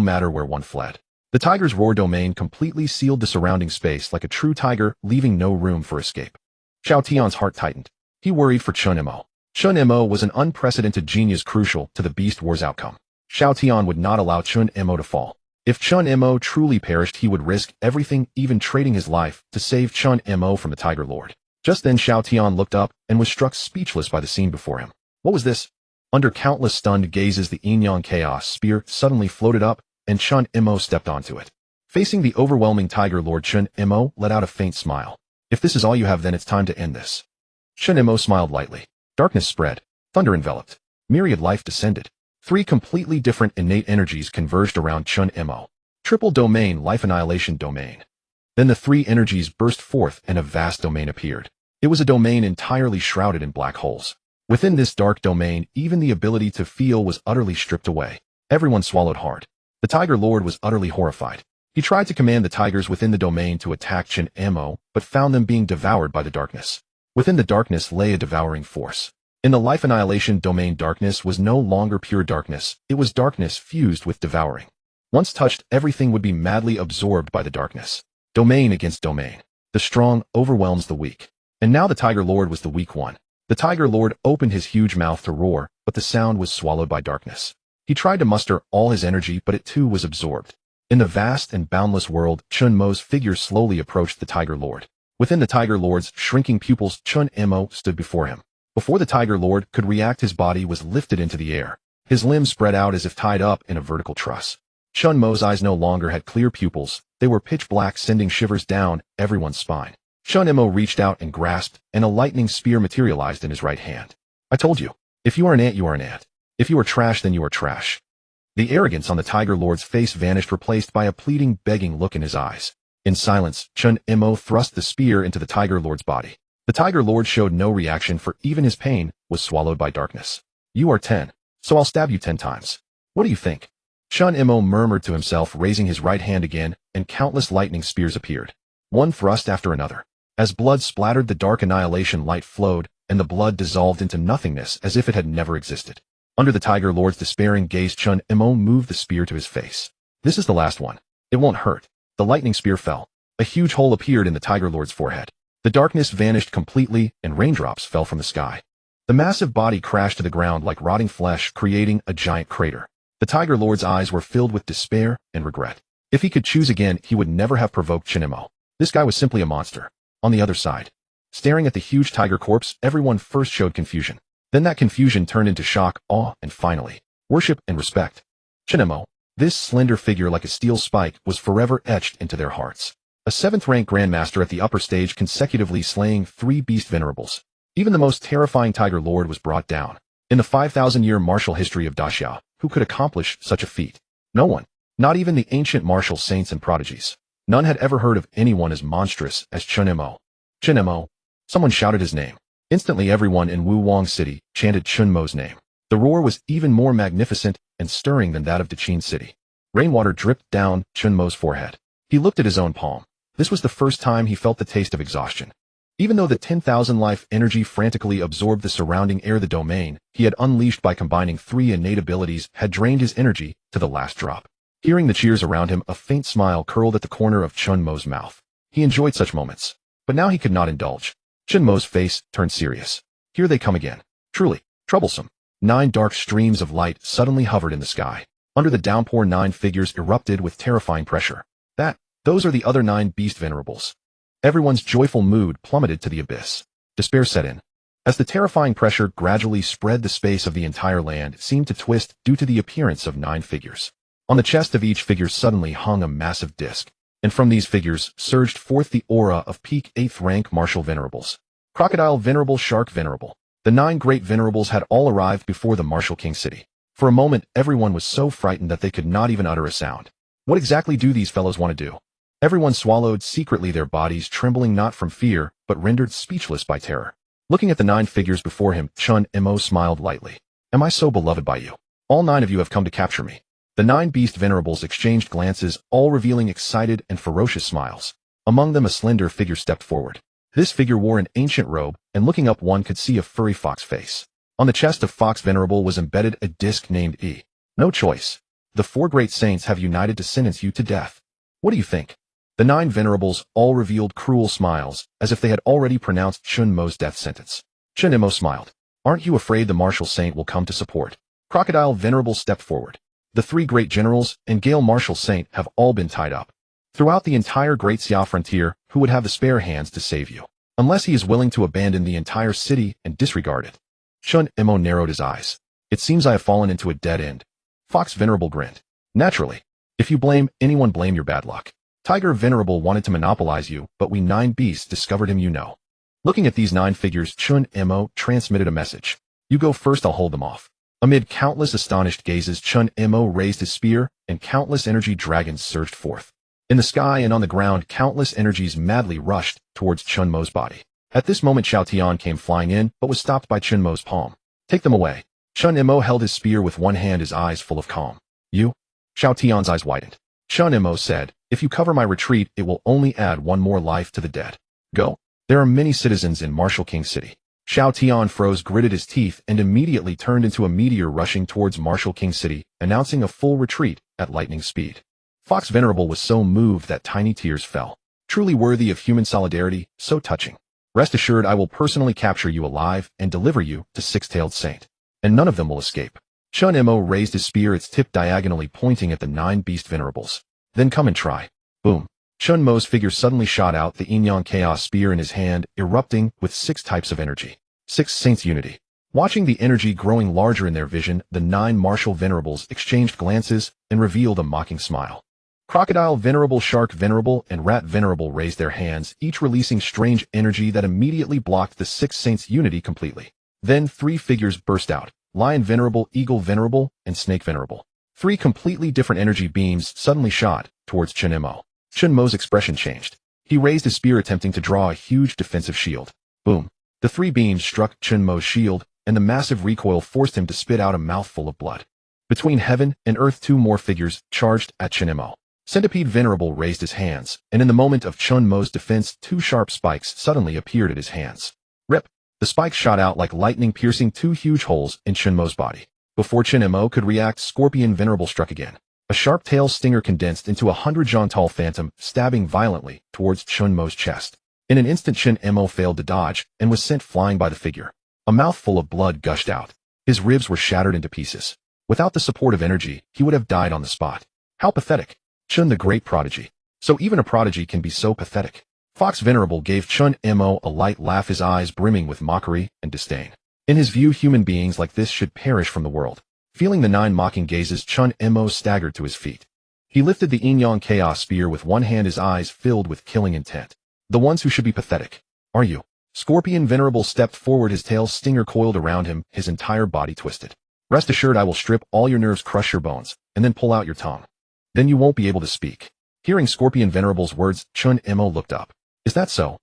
matter where one fled. The tiger's roar domain completely sealed the surrounding space like a true tiger, leaving no room for escape. Xiao Tian's heart tightened. He worried for Chen Mo. Chen Mo was an unprecedented genius crucial to the Beast War's outcome. Xiao Tian would not allow Chen Mo to fall. If Chen Mo truly perished, he would risk everything, even trading his life, to save Chen Mo from the Tiger Lord. Just then Xiao Tian looked up and was struck speechless by the scene before him. What was this? Under countless stunned gazes, the Yinyang Chaos Spear suddenly floated up, and Chen Mo stepped onto it. Facing the overwhelming Tiger Lord, Chen Mo let out a faint smile. If this is all you have, then it's time to end this. Chen Mo smiled lightly. Darkness spread. Thunder enveloped. Myriad life descended. 3 completely different innate energies converged around Chen Mo. Triple domain, life annihilation domain. Then the 3 energies burst forth and a vast domain appeared. It was a domain entirely shrouded in black holes. Within this dark domain, even the ability to feel was utterly stripped away. Everyone swallowed hard. The Tiger Lord was utterly horrified. He tried to command the tigers within the domain to attack Chen Mo, but found them being devoured by the darkness. Within the darkness lay a devouring force. In the life annihilation domain, darkness was no longer pure darkness, it was darkness fused with devouring. Once touched, everything would be madly absorbed by the darkness. Domain against domain. The strong overwhelms the weak. And now the Tiger Lord was the weak one. The Tiger Lord opened his huge mouth to roar, but the sound was swallowed by darkness. He tried to muster all his energy, but it too was absorbed. In the vast and boundless world, Chen Mo's figure slowly approached the Tiger Lord. Within the Tiger Lord's shrinking pupils, Chen Mo stood before him. Before the Tiger Lord could react, his body was lifted into the air. His limbs spread out as if tied up in a vertical truss. Chen Mo's eyes no longer had clear pupils. They were pitch black, sending shivers down everyone's spine. Chen Mo reached out and grasped, and a lightning spear materialized in his right hand. I told you. If you are an ant, you are an ant. If you are trash, then you are trash. The arrogance on the Tiger Lord's face vanished, replaced by a pleading, begging look in his eyes. In silence, Chen Mo thrust the spear into the Tiger Lord's body. The Tiger Lord showed no reaction, for even his pain was swallowed by darkness. You are 10, so I'll stab you 10 times. What do you think? Chen Mo murmured to himself, raising his right hand again, and countless lightning spears appeared. One thrust after another. As blood splattered, the dark annihilation light flowed, and the blood dissolved into nothingness as if it had never existed. Under the Tiger Lord's despairing gaze, Chen Mo moved the spear to his face. This is the last one. It won't hurt. The lightning spear fell. A huge hole appeared in the Tiger Lord's forehead. The darkness vanished completely, and raindrops fell from the sky. The massive body crashed to the ground like rotting flesh, creating a giant crater. The Tiger Lord's eyes were filled with despair and regret. If he could choose again, he would never have provoked Chen Mo. This guy was simply a monster. On the other side, staring at the huge tiger corpse, everyone first showed confusion. Then that confusion turned into shock, awe, and finally, worship and respect. Chen Mo, this slender figure like a steel spike, was forever etched into their hearts. A 7th-rank grandmaster at the upper stage, consecutively slaying 3 beast venerables. Even the most terrifying Tiger Lord was brought down. In the 5,000-year martial history of Daxia, who could accomplish such a feat? No one. Not even the ancient martial saints and prodigies. None had ever heard of anyone as monstrous as Chen Mo. Chen Mo. Someone shouted his name. Instantly everyone in Wu Wang City chanted Chen Mo's name. The roar was even more magnificent and stirring than that of Daqin City. Rainwater dripped down Chen Mo's forehead. He looked at his own palm. This was the first time he felt the taste of exhaustion. Even though the 10,000 life energy frantically absorbed the surrounding air, the domain he had unleashed by combining 3 innate abilities had drained his energy to the last drop. Hearing the cheers around him, a faint smile curled at the corner of Chen Mo's mouth. He enjoyed such moments. But now he could not indulge. Chen Mo's face turned serious. Here they come again. Truly, troublesome. 9 dark streams of light suddenly hovered in the sky. Under the downpour, 9 figures erupted with terrifying pressure. Those are the other 9 beast venerables. Everyone's joyful mood plummeted to the abyss. Despair set in. As the terrifying pressure gradually spread, the space of the entire land seemed to twist due to the appearance of 9 figures. On the chest of each figure suddenly hung a massive disc, and from these figures surged forth the aura of peak 8th rank martial venerables. Crocodile venerable, shark venerable. The 9 great venerables had all arrived before the martial king city. For a moment, everyone was so frightened that they could not even utter a sound. What exactly do these fellows want to do? Everyone swallowed secretly, their bodies trembling not from fear, but rendered speechless by terror. Looking at the 9 figures before him, Chen Mo smiled lightly. Am I so beloved by you? All 9 of you have come to capture me. The 9 beast venerables exchanged glances, all revealing excited and ferocious smiles. Among them a slender figure stepped forward. This figure wore an ancient robe, and looking up one could see a furry fox face. On the chest of Fox Venerable was embedded a disc named E. No choice. The 4 great saints have united to sentence you to death. What do you think? The 9 venerables all revealed cruel smiles, as if they had already pronounced Chen Mo's death sentence. Chen Mo smiled. Aren't you afraid the martial saint will come to support? Crocodile Venerable stepped forward. The 3 great generals and Gale Martial Saint have all been tied up. Throughout the entire Great Xia frontier, who would have the spare hands to save you? Unless he is willing to abandon the entire city and disregard it. Chen Mo narrowed his eyes. It seems I have fallen into a dead end. Fox Venerable grinned. Naturally. If you blame anyone, blame your bad luck. Tiger Venerable wanted to monopolize you, but we 9 beasts discovered him, you know. Looking at these 9 figures, Chen Mo transmitted a message. You go first, I'll hold them off. Amid countless astonished gazes, Chen Mo raised his spear, and countless energy dragons surged forth. In the sky and on the ground, countless energies madly rushed towards Chen Mo's body. At this moment, Xiao Tian came flying in, but was stopped by Chen Mo's palm. Take them away. Chen Mo held his spear with one hand, his eyes full of calm. You? Xiao Tian's eyes widened. Chen Mo said, if you cover my retreat, it will only add 1 more life to the dead. Go. There are many citizens in Martial King City. Xiao Tian froze, gritted his teeth, and immediately turned into a meteor rushing towards Martial King City, announcing a full retreat at lightning speed. Fox Venerable was so moved that tiny tears fell. Truly worthy of human solidarity, so touching. Rest assured, I will personally capture you alive and deliver you to 6-tailed saint. And none of them will escape. Chen Mo raised his spear, its tip diagonally pointing at the 9 beast venerables. Then come and try. Boom. Chen Mo's figure suddenly shot out, the yin yang chaos spear in his hand, erupting with 6 types of energy. 6 saints unity. Watching the energy growing larger in their vision, the 9 martial venerables exchanged glances and revealed a mocking smile. Crocodile Venerable, Shark Venerable, and Rat Venerable raised their hands, each releasing strange energy that immediately blocked the 6 saints' unity completely. Then 3 figures burst out. Lion Venerable, Eagle Venerable, and Snake Venerable. 3 completely different energy beams suddenly shot towards Chen Mo. Chen Mo's expression changed. He raised his spear, attempting to draw a huge defensive shield. Boom. The 3 beams struck Chen Mo's shield, and the massive recoil forced him to spit out a mouthful of blood. Between heaven and earth, 2 more figures charged at Chen Mo. Centipede Venerable raised his hands, and in the moment of Chen Mo's defense, 2 sharp spikes suddenly appeared at his hands. Rip! The spikes shot out like lightning, piercing 2 huge holes in Chen Mo's body. Before Chen Mo could react, Scorpion Venerable struck again. A sharp tail stinger condensed into a 100-jan-tall phantom, stabbing violently towards Chen Mo's chest. In an instant, Chen Mo failed to dodge and was sent flying by the figure. A mouthful of blood gushed out. His ribs were shattered into pieces. Without the support of energy, he would have died on the spot. How pathetic. Chen the great prodigy. So even a prodigy can be so pathetic. Fox Venerable gave Chen Mo a light laugh, his eyes brimming with mockery and disdain. In his view, human beings like this should perish from the world. Feeling the 9 mocking gazes, Chen Mo staggered to his feet. He lifted the yin-yang chaos spear with one hand, his eyes filled with killing intent. The ones who should be pathetic. Are you? Scorpion Venerable stepped forward, his tail stinger coiled around him, his entire body twisted. Rest assured, I will strip all your nerves, crush your bones, and then pull out your tongue. Then you won't be able to speak. Hearing Scorpion Venerable's words, Chen Mo looked up. Is that so?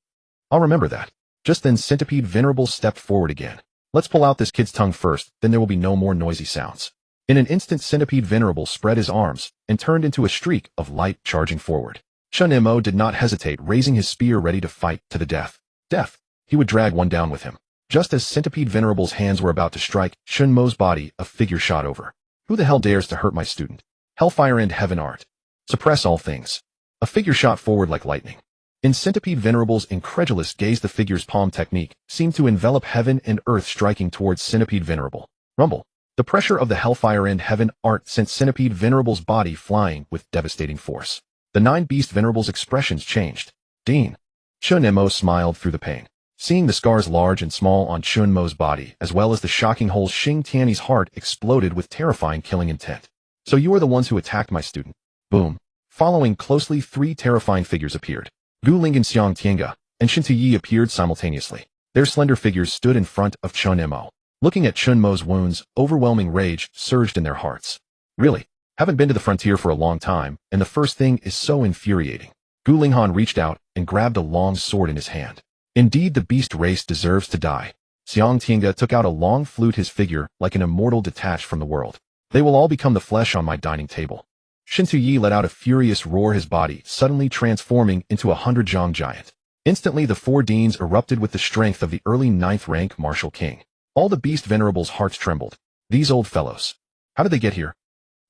I'll remember that. Just then Centipede Venerable stepped forward again. Let's pull out this kid's tongue first, then there will be no more noisy sounds. In an instant, Centipede Venerable spread his arms and turned into a streak of light, charging forward. Chen Mo did not hesitate, raising his spear ready to fight to the death. Death! He would drag one down with him. Just as Centipede Venerable's hands were about to strike Chen Mo's body, a figure shot over. Who the hell dares to hurt my student? Hellfire and heaven art. Suppress all things. A figure shot forward like lightning. In Centipede Venerable's incredulous gaze, the figure's palm technique seemed to envelop heaven and earth, striking towards Centipede Venerable. Rumble. The pressure of the Hellfire and heaven art sent Centipede Venerable's body flying with devastating force. The 9 beast venerables' expressions changed. Dean. Chen Mo smiled through the pain. Seeing the scars large and small on Chen Mo's body, as well as the shocking holes, Xing Tiany's heart exploded with terrifying killing intent. So you are the ones who attacked my student. Boom. Following closely, 3 terrifying figures appeared. Gu Ling and Xiang Tiange and Shin Tuyi appeared simultaneously. Their slender figures stood in front of Chen Mo. Looking at Chen Mo's wounds, overwhelming rage surged in their hearts. Really? Haven't been to the frontier for a long time, and the first thing is so infuriating. Gu Linghan reached out and grabbed a long sword in his hand. Indeed, the beast race deserves to die. Xiang Tiange took out a long flute, his figure like an immortal detached from the world. They will all become the flesh on my dining table. Shin Tuyi let out a furious roar, his body suddenly transforming into a 100-zhang giant. Instantly, the four deans erupted with the strength of the early 9th rank martial king. All the beast venerables' hearts trembled. These old fellows. How did they get here?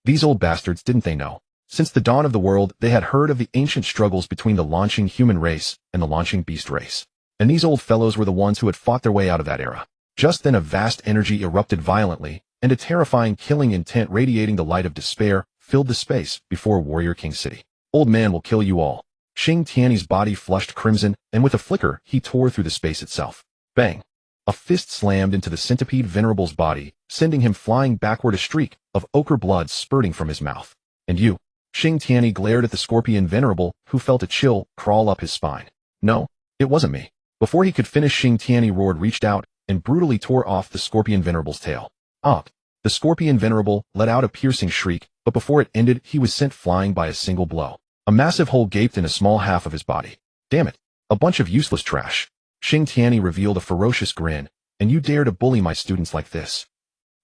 These old bastards, didn't they know? Since the dawn of the world, they had heard of the ancient struggles between the launching human race and the launching beast race. And these old fellows were the ones who had fought their way out of that era. Just then a vast energy erupted violently, and a terrifying killing intent radiating the light of despair filled the space before Warrior King City. Old man will kill you all. Xing Tiany's body flushed crimson, and with a flicker, he tore through the space itself. Bang! A fist slammed into the centipede venerable's body, sending him flying backward, a streak of ochre blood spurting from his mouth. And you? Xing Tiany glared at the scorpion venerable, who felt a chill crawl up his spine. No, it wasn't me. Before he could finish, Xing Tiany roared, reached out, and brutally tore off the scorpion venerable's tail. Ah! The scorpion venerable let out a piercing shriek, but before it ended, he was sent flying by a single blow. A massive hole gaped in a small half of his body. Damn it! A bunch of useless trash. Xing Tiany revealed a ferocious grin. And you dare to bully my students like this?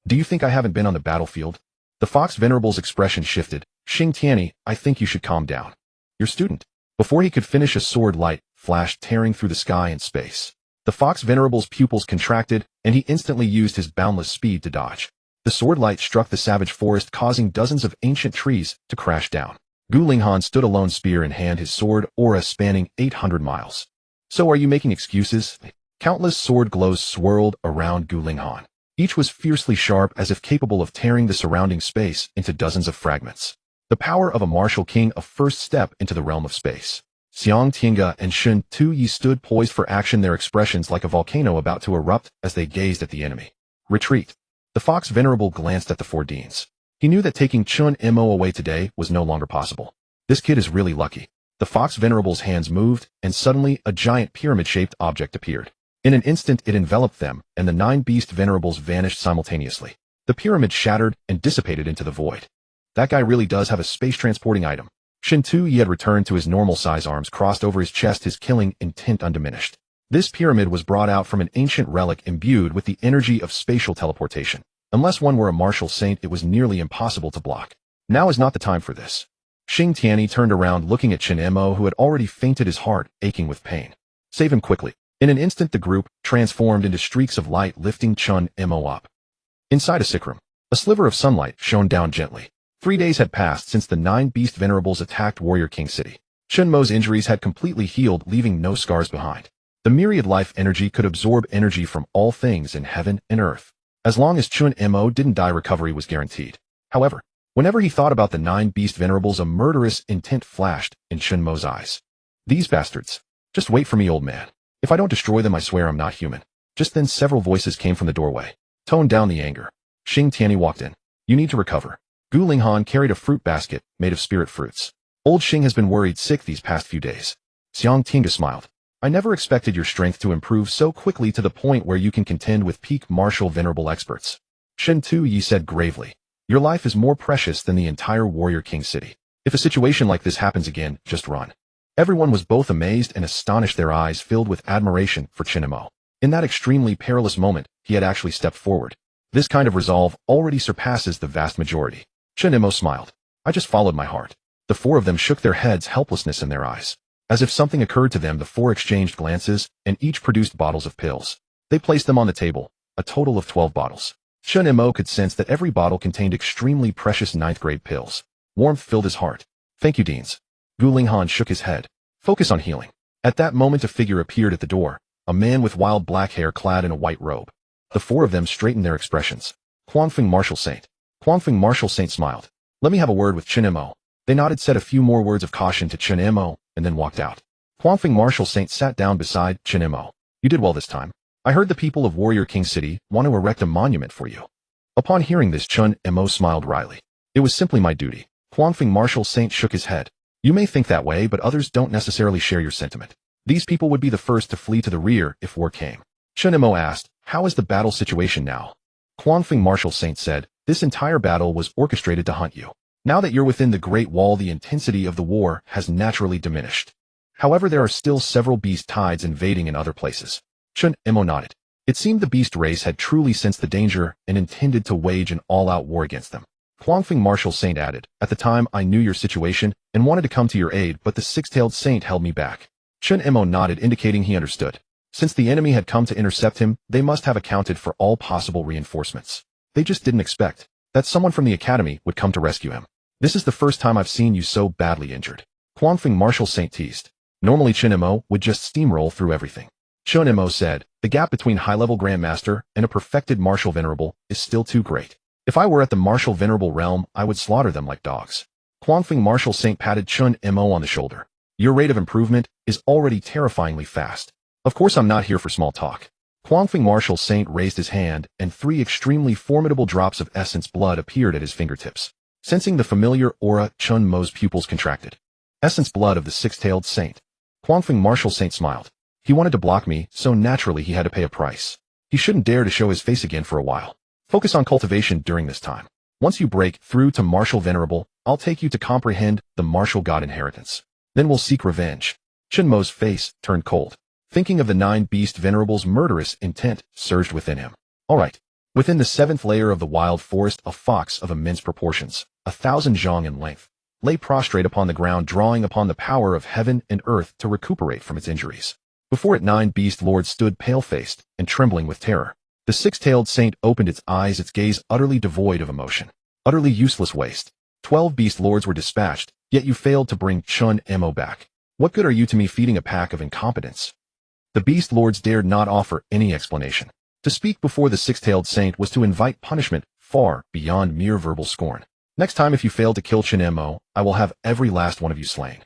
Do you think I haven't been on the battlefield? The fox venerable's expression shifted. Xing Tiany, I think you should calm down. Your student. Before he could finish, a sword light flashed, tearing through the sky and space. The fox venerable's pupils contracted, and he instantly used his boundless speed to dodge. The sword light struck the savage forest, causing dozens of ancient trees to crash down. Gu Linghan stood alone, spear in hand, his sword aura spanning 800 miles. So are you making excuses? Countless sword glows swirled around Gu Linghan. Each was fiercely sharp, as if capable of tearing the surrounding space into dozens of fragments. The power of a martial king, a first step into the realm of space. Xiang Tiange and Shen Tuyi stood poised for action, their expressions like a volcano about to erupt as they gazed at the enemy. Retreat. The fox venerable glanced at the four deans. He knew that taking Chen Mo away today was no longer possible. This kid is really lucky. The fox venerable's hands moved, and suddenly a giant pyramid-shaped object appeared. In an instant it enveloped them, and the 9 beast venerables vanished simultaneously. The pyramid shattered and dissipated into the void. That guy really does have a space-transporting item. Shen Tuyi had returned to his normal size, arms crossed over his chest, his killing intent undiminished. This pyramid was brought out from an ancient relic imbued with the energy of spatial teleportation. Unless one were a martial saint, it was nearly impossible to block. Now is not the time for this. Xing Tiany turned around, looking at Chen Mo, who had already fainted, his heart aching with pain. Save him quickly. In an instant the group transformed into streaks of light, lifting Chen Mo up. Inside a sick room, a sliver of sunlight shone down gently. 3 days had passed since the 9 beast venerables attacked Warrior King City. Chen Mo's injuries had completely healed, leaving no scars behind. The myriad life energy could absorb energy from all things in heaven and earth. As long as Chen Mo didn't die, recovery was guaranteed. However, whenever he thought about the 9 beast venerables, a murderous intent flashed in Chen Mo's eyes. These bastards. Just wait for me, old man. If I don't destroy them, I swear I'm not human. Just then several voices came from the doorway. Tone down the anger. Xing Tiany walked in. You need to recover. Gu Linghan carried a fruit basket made of spirit fruits. Old Xing has been worried sick these past few days. Xiang Tiange smiled. I never expected your strength to improve so quickly to the point where you can contend with peak martial venerable experts. Shen Tuyi said gravely. Your life is more precious than the entire Warrior King City. If a situation like this happens again, just run. Everyone was both amazed and astonished, their eyes filled with admiration for Chen Mo. In that extremely perilous moment, he had actually stepped forward. This kind of resolve already surpasses the vast majority. Chen Mo smiled. I just followed my heart. The 4 of them shook their heads, helplessness in their eyes. As if something occurred to them, the 4 exchanged glances, and each produced bottles of pills. They placed them on the table, a total of 12 bottles. Chen Mo could sense that every bottle contained extremely precious 9th-grade pills. Warmth filled his heart. Thank you, Deans. Gu Linghan shook his head. Focus on healing. At that moment a figure appeared at the door, a man with wild black hair clad in a white robe. The 4 of them straightened their expressions. Quangfeng Martial Saint. Quangfeng Martial Saint smiled. Let me have a word with Chen Mo. They nodded, said a few more words of caution to Chen Mo, and then walked out. Quangfeng Martial Saint sat down beside Chen Mo. You did well this time. I heard the people of Warrior King City want to erect a monument for you. Upon hearing this, Chen Mo smiled wryly. It was simply my duty. Quangfeng Martial Saint shook his head. You may think that way, but others don't necessarily share your sentiment. These people would be the first to flee to the rear if war came. Chen Mo asked, how is the battle situation now? Quangfeng Martial Saint said, this entire battle was orchestrated to hunt you. Now that you're within the Great Wall, the intensity of the war has naturally diminished. However, there are still several beast tides invading in other places. Chen Mo nodded. It seemed the beast race had truly sensed the danger and intended to wage an all-out war against them. Quangfeng Martial Saint added, at the time I knew your situation and wanted to come to your aid, but the six-tailed saint held me back. Chen Mo nodded, indicating he understood. Since the enemy had come to intercept him, they must have accounted for all possible reinforcements. They just didn't expect that someone from the academy would come to rescue him. This is the first time I've seen you so badly injured. Quangfeng Martial Saint teased. Normally Chen Mo would just steamroll through everything. Chen Mo said, the gap between high-level Grandmaster and a perfected Martial Venerable is still too great. If I were at the Martial Venerable realm, I would slaughter them like dogs. Quangfeng Martial Saint patted Chen Mo on the shoulder. Your rate of improvement is already terrifyingly fast. Of course I'm not here for small talk. Quangfeng Martial Saint raised his hand, and 3 extremely formidable drops of essence blood appeared at his fingertips. Sensing the familiar aura, Chen Mo's pupils contracted. Essence blood of the six-tailed saint. Quangfeng Martial Saint smiled. He wanted to block me, so naturally he had to pay a price. He shouldn't dare to show his face again for a while. Focus on cultivation during this time. Once you break through to Martial Venerable, I'll take you to comprehend the Martial God inheritance. Then we'll seek revenge. Chen Mo's face turned cold. Thinking of the 9 Beast Venerable's murderous intent surged within him. All right. Within the 7th layer of the wild forest, a fox of immense proportions, 1,000 zhang in length, lay prostrate upon the ground, drawing upon the power of heaven and earth to recuperate from its injuries. Before it 9 beast lords stood pale-faced and trembling with terror. The six-tailed saint opened its eyes, its gaze utterly devoid of emotion. Utterly useless waste. 12 beast lords were dispatched, yet you failed to bring Chen Mo back. What good are you to me, feeding a pack of incompetents? The beast lords dared not offer any explanation. To speak before the six-tailed saint was to invite punishment far beyond mere verbal scorn. Next time if you fail to kill Chen Mo, I will have every last one of you slain.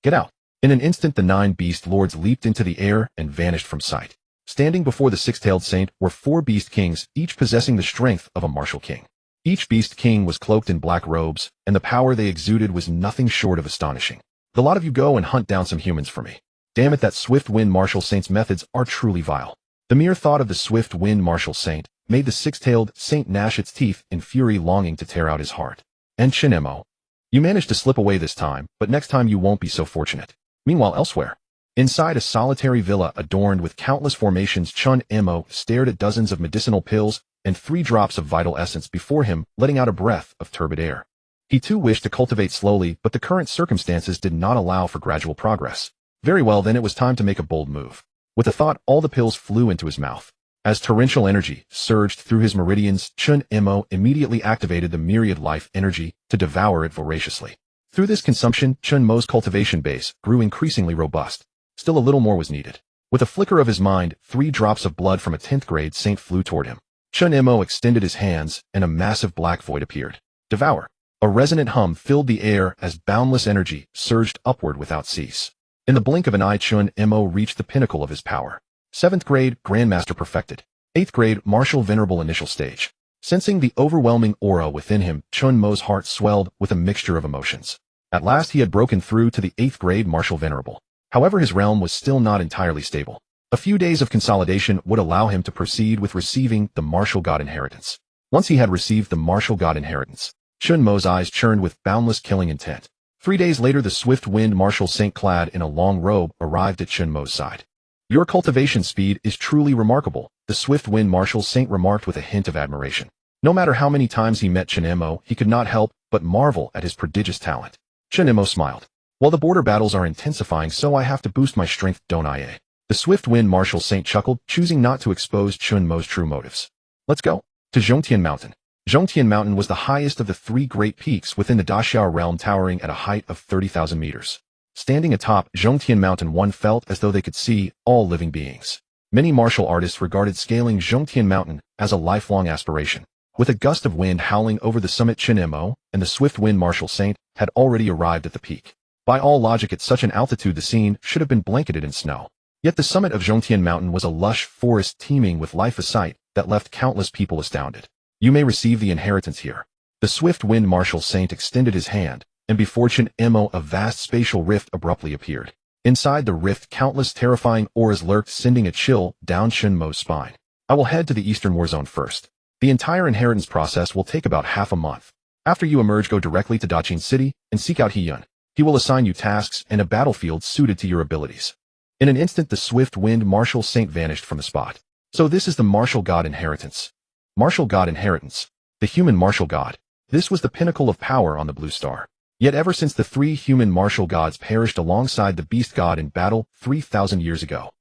Get out. In an instant the 9 beast lords leaped into the air and vanished from sight. Standing before the six-tailed saint were 4 beast kings, each possessing the strength of a martial king. Each beast king was cloaked in black robes, and the power they exuded was nothing short of astonishing. The lot of you go and hunt down some humans for me. Damn it, that swift wind martial saint's methods are truly vile. The mere thought of the swift wind martial saint made the six-tailed saint gnash its teeth in fury, longing to tear out his heart. And Chen Mo, you managed to slip away this time, but next time you won't be so fortunate. Meanwhile, elsewhere, inside a solitary villa adorned with countless formations, Chen Mo stared at dozens of medicinal pills and 3 drops of vital essence before him, letting out a breath of turbid air. He too wished to cultivate slowly, but the current circumstances did not allow for gradual progress. Very well, then it was time to make a bold move. With a thought, all the pills flew into his mouth. As torrential energy surged through his meridians, Chen Mo immediately activated the myriad life energy to devour it voraciously. Through this consumption, Chen Mo's cultivation base grew increasingly robust. Still a little more was needed. With a flicker of his mind, 3 drops of blood from a 10th grade saint flew toward him. Chen Mo extended his hands, and a massive black void appeared. Devour. A resonant hum filled the air as boundless energy surged upward without cease. In the blink of an eye, Chen Mo reached the pinnacle of his power. 7th grade, Grandmaster perfected. 8th grade, Martial Venerable initial stage. Sensing the overwhelming aura within him, Chen Mo's heart swelled with a mixture of emotions. At last he had broken through to the 8th grade Martial Venerable. However, his realm was still not entirely stable. A few days of consolidation would allow him to proceed with receiving the Martial God inheritance. Once he had received the Martial God inheritance, Chen Mo's eyes churned with boundless killing intent. 3 days later, the swift wind martial saint clad in a long robe arrived at Chen Mo's side. Your cultivation speed is truly remarkable, the swift wind martial saint remarked with a hint of admiration. No matter how many times he met Chen Mo, he could not help but marvel at his prodigious talent. Chen Mo smiled. While the border battles are intensifying, so I have to boost my strength, don't I, eh? The swift wind martial saint chuckled, choosing not to expose Chen Mo's true motives. Let's go. To Zhongtian Mountain. Zhongtian Mountain was the highest of the 3 great peaks within the Daxiao realm, towering at a height of 30,000 meters. Standing atop Zhongtian Mountain, one felt as though they could see all living beings. Many martial artists regarded scaling Zhongtian Mountain as a lifelong aspiration. With a gust of wind howling over the summit, Chen Mo and the swift wind martial saint had already arrived at the peak. By all logic, at such an altitude the scene should have been blanketed in snow. Yet the summit of Zhongtian Mountain was a lush forest teeming with life, a sight that left countless people astounded. You may receive the inheritance here. The swift wind martial saint extended his hand, and before Chen Mo a vast spatial rift abruptly appeared. Inside the rift, countless terrifying auras lurked, sending a chill down Chen Mo's spine. I will head to the Eastern War Zone first. The entire inheritance process will take about half a month. After you emerge, go directly to Daqin City and seek out He Yun. He will assign you tasks and a battlefield suited to your abilities. In an instant, the swift wind martial saint vanished from the spot. So this is the martial god inheritance. Martial god inheritance. The human martial god. This was the pinnacle of power on the Blue Star. Yet ever since the three human martial gods perished alongside the beast god in battle 3,000 years ago,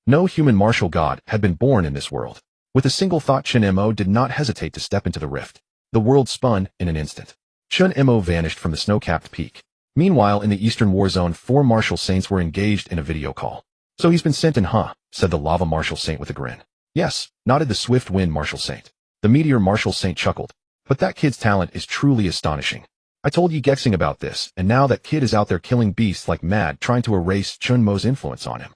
no human martial god had been born in this world. With a single thought, Chen Mo did not hesitate to step into the rift. The world spun in an instant. Chen Mo vanished from the snow-capped peak. Meanwhile, in the Eastern War Zone, 4 martial saints were engaged in a video call. So he's been sent in, huh? Said the lava martial saint with a grin. Yes, nodded the swift wind martial saint. The meteor martial saint chuckled. But that kid's talent is truly astonishing. I told Yi Gexing about this, and now that kid is out there killing beasts like mad, trying to erase Chen Mo's influence on him.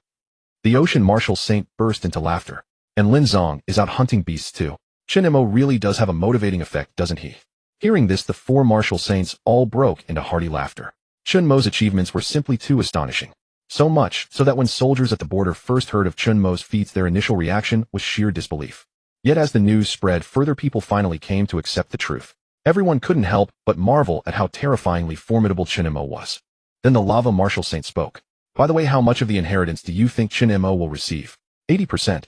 The ocean martial saint burst into laughter. And Lin Zong is out hunting beasts too. Chen Mo really does have a motivating effect, doesn't he? Hearing this, the 4 martial saints all broke into hearty laughter. Chen Mo's achievements were simply too astonishing. So much so that when soldiers at the border first heard of Chen Mo's feats, their initial reaction was sheer disbelief. Yet as the news spread further, people finally came to accept the truth. Everyone couldn't help but marvel at how terrifyingly formidable Chen Mo was. Then the lava martial saint spoke. By the way, how much of the inheritance do you think Chen Mo will receive? 80%?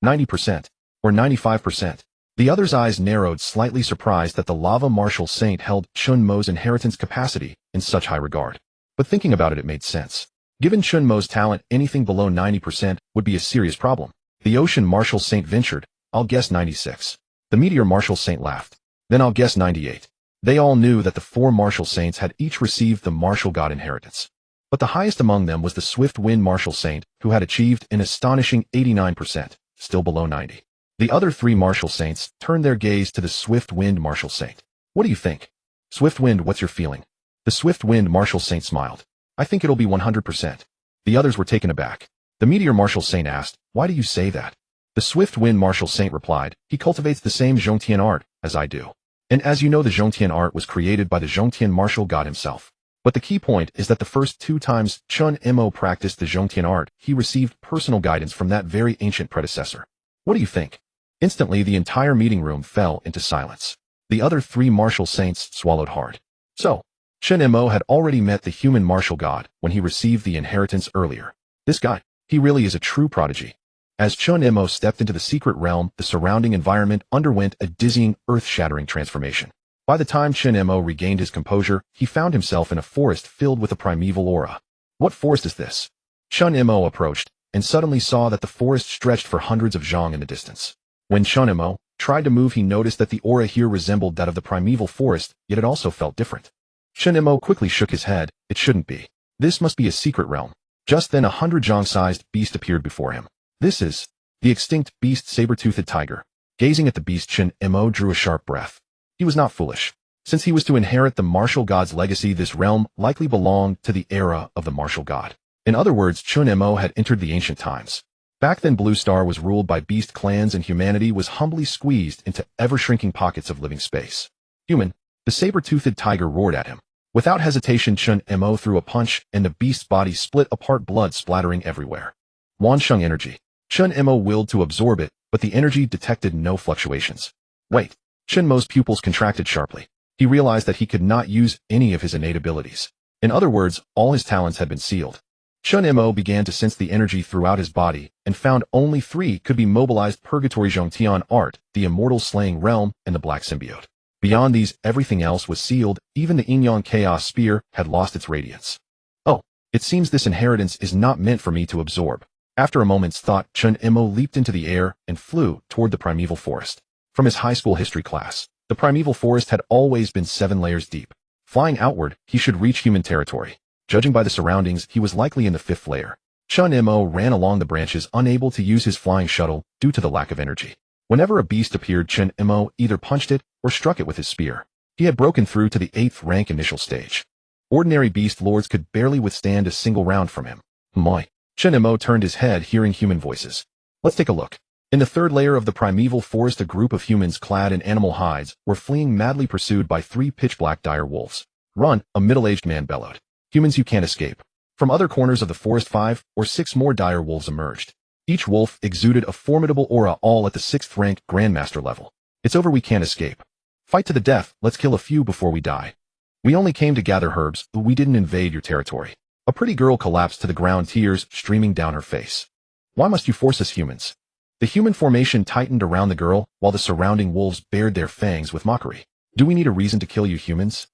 90%? Or 95%? The other's eyes narrowed, slightly surprised that the lava martial saint held Chen Mo's inheritance capacity in such high regard. But thinking about it, it made sense. Given Chen Mo's talent, anything below 90% would be a serious problem. The ocean martial saint ventured, I'll guess 96. The meteor martial saint laughed. Then I'll guess 98. They all knew that the 4 martial saints had each received the martial god inheritance. But the highest among them was the swift wind martial saint, who had achieved an astonishing 89%, still below 90. The other 3 martial saints turned their gaze to the swift wind martial saint. What do you think? Swift wind, what's your feeling? The swift wind martial saint smiled. I think it'll be 100%. The others were taken aback. The meteor martial saint asked, why do you say that? The swift wind martial saint replied, he cultivates the same Zhongtian art as I do. And as you know, the Zhongtian art was created by the Zhongtian martial god himself. But the key point is that the first 2 times Chen Mo practiced the Zhongtian art, he received personal guidance from that very ancient predecessor. What do you think? Instantly, the entire meeting room fell into silence. The other 3 martial saints swallowed hard. So, Chen Mo had already met the human martial god when he received the inheritance earlier. This guy, he really is a true prodigy. As Chen Mo stepped into the secret realm, the surrounding environment underwent a dizzying, earth-shattering transformation. By the time Chen Mo regained his composure, he found himself in a forest filled with a primeval aura. What forest is this? Chen Mo approached, and suddenly saw that the forest stretched for hundreds of zhang in the distance. When Chen Mo tried to move, he noticed that the aura here resembled that of the primeval forest, yet it also felt different. Chen Mo quickly shook his head. It shouldn't be. This must be a secret realm. Just then 100 zhang-sized beast appeared before him. This is the extinct beast saber-toothed tiger. Gazing at the beast, Chen Mo drew a sharp breath. He was not foolish. Since he was to inherit the martial god's legacy, this realm likely belonged to the era of the martial god. In other words, Chen Mo had entered the ancient times. Back then, Blue Star was ruled by beast clans and humanity was humbly squeezed into ever-shrinking pockets of living space. Human, the saber-toothed tiger roared at him. Without hesitation, Chen Mo threw a punch, and the beast's body split apart, blood splattering everywhere. Wansheng energy. Chen Mo willed to absorb it, but the energy detected no fluctuations. Wait. Chen Mo's pupils contracted sharply. He realized that he could not use any of his innate abilities. In other words, all his talents had been sealed. Chen Mo began to sense the energy throughout his body, and found only 3 could be mobilized: Purgatory Zhongtian art, the Immortal Slaying Realm, and the Black Symbiote. Beyond these, everything else was sealed. Even the Inyan Chaos Spear had lost its radiance. Oh, it seems this inheritance is not meant for me to absorb. After a moment's thought, Chen Mo leaped into the air and flew toward the primeval forest. From his high school history class, the primeval forest had always been 7 layers deep. Flying outward, he should reach human territory. Judging by the surroundings, he was likely in the 5th layer. Chen Mo ran along the branches, unable to use his flying shuttle due to the lack of energy. Whenever a beast appeared, Chen Mo either punched it or struck it with his spear. He had broken through to the 8th rank initial stage. Ordinary beast lords could barely withstand a single round from him. Moi. Chen Mo turned his head, hearing human voices. Let's take a look. In the 3rd layer of the primeval forest, a group of humans clad in animal hides were fleeing, madly pursued by 3 pitch-black dire wolves. Run, a middle-aged man bellowed. Humans, you can't escape. From other corners of the forest 5 or 6 more dire wolves emerged. Each wolf exuded a formidable aura, all at the 6th-ranked Grandmaster level. It's over, we can't escape. Fight to the death, let's kill a few before we die. We only came to gather herbs, we didn't invade your territory. A pretty girl collapsed to the ground, tears streaming down her face. Why must you force us humans? The human formation tightened around the girl, while the surrounding wolves bared their fangs with mockery. Do we need a reason to kill you humans?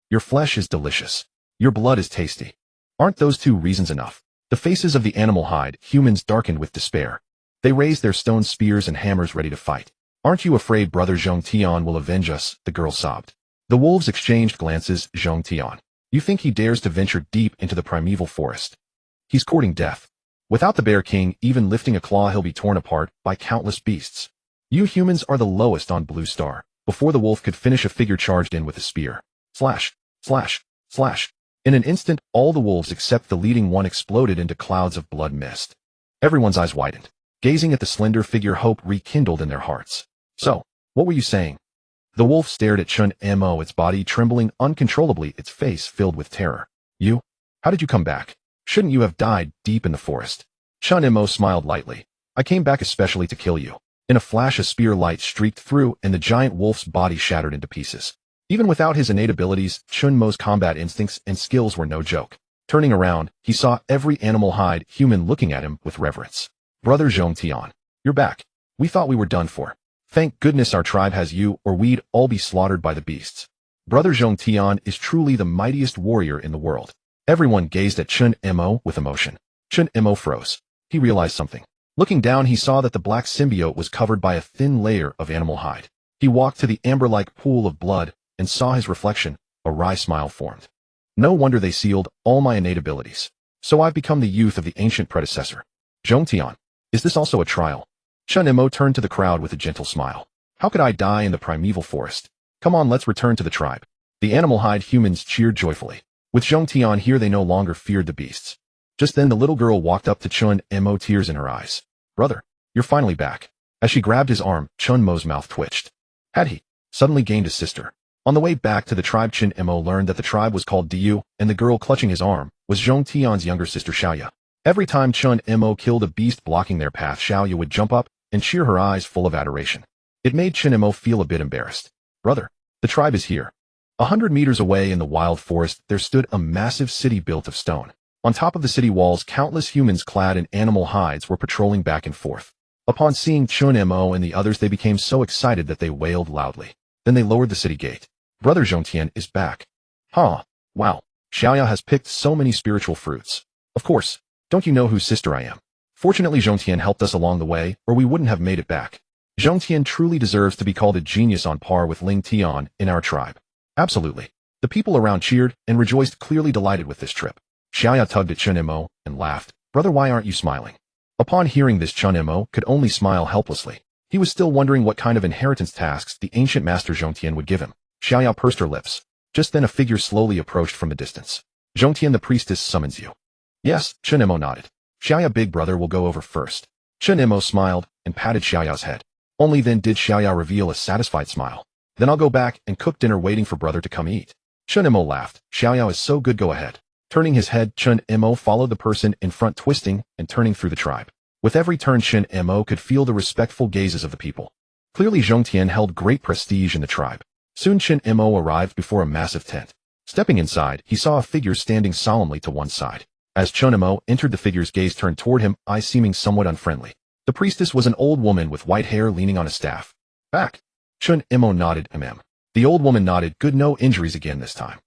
Your flesh is delicious. Your blood is tasty. Aren't those 2 reasons enough? The faces of the animal hide humans darkened with despair. They raised their stone spears and hammers ready to fight. Aren't you afraid Brother Zhongtian will avenge us? The girl sobbed. The wolves exchanged glances. Zhongtian. You think he dares to venture deep into the primeval forest? He's courting death. Without the Bear King even lifting a claw, he'll be torn apart by countless beasts. You humans are the lowest on Blue Star. Before the wolf could finish, a figure charged in with a spear. Slash, slash, slash. In an instant, all the wolves except the leading one exploded into clouds of blood mist. Everyone's eyes widened. Gazing at the slender figure, hope rekindled in their hearts. So, what were you saying? The wolf stared at Chen Mo, its body trembling uncontrollably, its face filled with terror. You? How did you come back? Shouldn't you have died deep in the forest? Chen Mo smiled lightly. I came back especially to kill you. In a flash, a spear light streaked through, and the giant wolf's body shattered into pieces. Even without his innate abilities, Chen Mo's combat instincts and skills were no joke. Turning around, he saw every animal hide human looking at him with reverence. Brother Zhongtian, you're back. We thought we were done for. Thank goodness our tribe has you, or we'd all be slaughtered by the beasts. Brother Zhongtian is truly the mightiest warrior in the world. Everyone gazed at Chen Mo with emotion. Chen Mo froze. He realized something. Looking down, he saw that the black symbiote was covered by a thin layer of animal hide. He walked to the amber-like pool of blood and saw his reflection. A wry smile formed. No wonder they sealed all my innate abilities. So I've become the youth of the ancient predecessor. Zhongtian, is this also a trial? Chen Mo turned to the crowd with a gentle smile. How could I die in the primeval forest? Come on, let's return to the tribe. The animal hide humans cheered joyfully. With Zhongtian here, they no longer feared the beasts. Just then the little girl walked up to Chen Mo, tears in her eyes. Brother, you're finally back. As she grabbed his arm, Chen Mo's mouth twitched. Had he suddenly gained a sister? On the way back to the tribe, Chen Mo learned that the tribe was called Diu, and the girl clutching his arm was Zhongtian's younger sister Xiaoya. Every time Chen Mo killed a beast blocking their path, Xiaoya would jump up and cheer, her eyes full of adoration. It made Chen Mo feel a bit embarrassed. Brother, the tribe is here. 100 meters away in the wild forest, there stood a massive city built of stone. On top of the city walls, countless humans clad in animal hides were patrolling back and forth. Upon seeing Chen Mo and the others, they became so excited that they wailed loudly. Then they lowered the city gate. Brother Zhongtian is back. Huh. Wow. Xiaoya has picked so many spiritual fruits. Of course. Don't you know whose sister I am? Fortunately, Zhongtian helped us along the way, or we wouldn't have made it back. Zhongtian truly deserves to be called a genius, on par with Ling Tian in our tribe. Absolutely. The people around cheered and rejoiced, clearly delighted with this trip. Xiaoya tugged at Chen Mo and laughed. Brother, why aren't you smiling? Upon hearing this, Chen Mo could only smile helplessly. He was still wondering what kind of inheritance tasks the ancient master Zhongtian would give him. Xiaoya pursed her lips. Just then a figure slowly approached from the distance. Zhongtian, the priestess summons you. Yes, Chen Mo nodded. Xiaoya, big brother will go over first. Chen Mo smiled and patted Xiaoya's head. Only then did Xiaoya reveal a satisfied smile. Then I'll go back and cook dinner waiting for brother to come eat. Chen Mo laughed. Xiaoya is so good, go ahead. Turning his head, Chen Mo followed the person in front, twisting and turning through the tribe. With every turn, Chen Mo could feel the respectful gazes of the people. Clearly Zhongtian held great prestige in the tribe. Soon Chen Mo arrived before a massive tent. Stepping inside, he saw a figure standing solemnly to one side. As Chen Mo entered, the figure's gaze turned toward him, eyes seeming somewhat unfriendly. The priestess was an old woman with white hair leaning on a staff. Back. Chen Mo nodded. The old woman nodded. Good, no injuries again this time.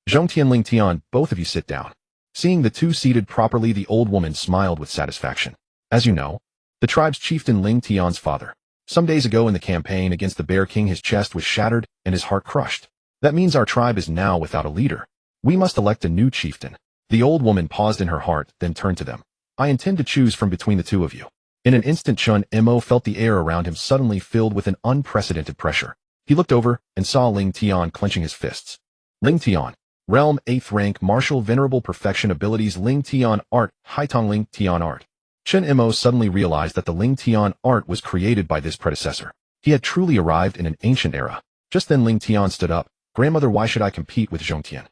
Zhongtian, Ling Tian, both of you sit down. Seeing the two seated properly, the old woman smiled with satisfaction. As you know, the tribe's chieftain Ling Tian's father. Some days ago in the campaign against the Bear King, his chest was shattered and his heart crushed. That means our tribe is now without a leader. We must elect a new chieftain. The old woman paused in her heart, then turned to them. I intend to choose from between the two of you. In an instant, Chen Mo felt the air around him suddenly filled with an unprecedented pressure. He looked over and saw Ling Tian clenching his fists. Ling Tian. Realm 8th rank, martial, venerable perfection abilities, Ling Tian art, Haitong Ling Tian art. Chen Mo suddenly realized that the Ling Tian art was created by this predecessor. He had truly arrived in an ancient era. Just then Ling Tian stood up. Grandmother, why should I compete with Zhongtian?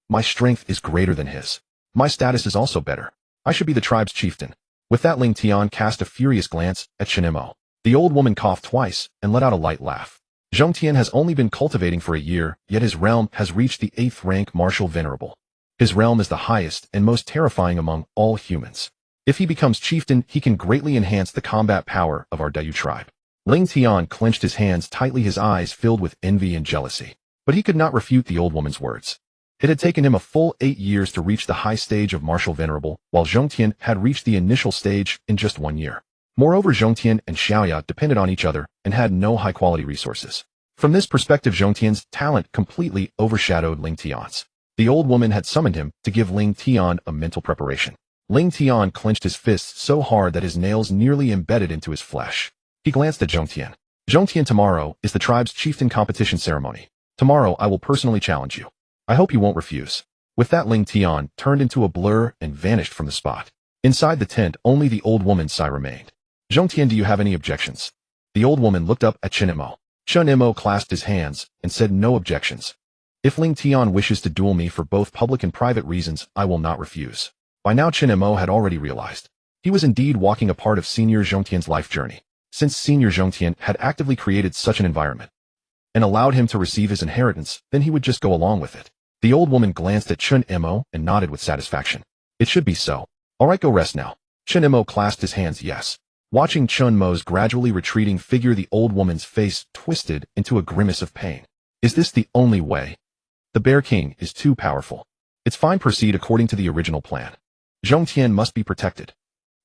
My strength is greater than his. My status is also better. I should be the tribe's chieftain. With that, Ling Tian cast a furious glance at Chen Mo. The old woman coughed twice and let out a light laugh. Zhongtian has only been cultivating for a year, yet his realm has reached the 8th rank martial venerable. His realm is the highest and most terrifying among all humans. If he becomes chieftain, he can greatly enhance the combat power of our Dayu tribe. Ling Tian clenched his hands tightly, his eyes filled with envy and jealousy. But he could not refute the old woman's words. It had taken him a full 8 years to reach the high stage of martial venerable, while Zhongtian had reached the initial stage in just 1 year. Moreover, Zhongtian and Xiaoya depended on each other and had no high-quality resources. From this perspective, Zhongtian's talent completely overshadowed Ling Tian's. The old woman had summoned him to give Ling Tian a mental preparation. Ling Tian clenched his fists so hard that his nails nearly embedded into his flesh. He glanced at Zhongtian. Zhongtian, tomorrow is the tribe's chieftain competition ceremony. Tomorrow I will personally challenge you. I hope you won't refuse. With that, Ling Tian turned into a blur and vanished from the spot. Inside the tent, only the old woman's sigh remained. Zhongtian, do you have any objections? The old woman looked up at Chen Mo. Chen Mo clasped his hands and said no objections. If Ling Tian wishes to duel me for both public and private reasons, I will not refuse. By now Chen Mo had already realized. He was indeed walking a part of Senior Zhongtian's life journey. Since Senior Zhongtian had actively created such an environment and allowed him to receive his inheritance, then he would just go along with it. The old woman glanced at Chen Mo and nodded with satisfaction. It should be so. All right, go rest now. Chen Mo clasped his hands, yes. Watching Chen Mo's gradually retreating figure, the old woman's face twisted into a grimace of pain. Is this the only way? The Bear King is too powerful. It's fine, proceed according to the original plan. Zhongtian must be protected.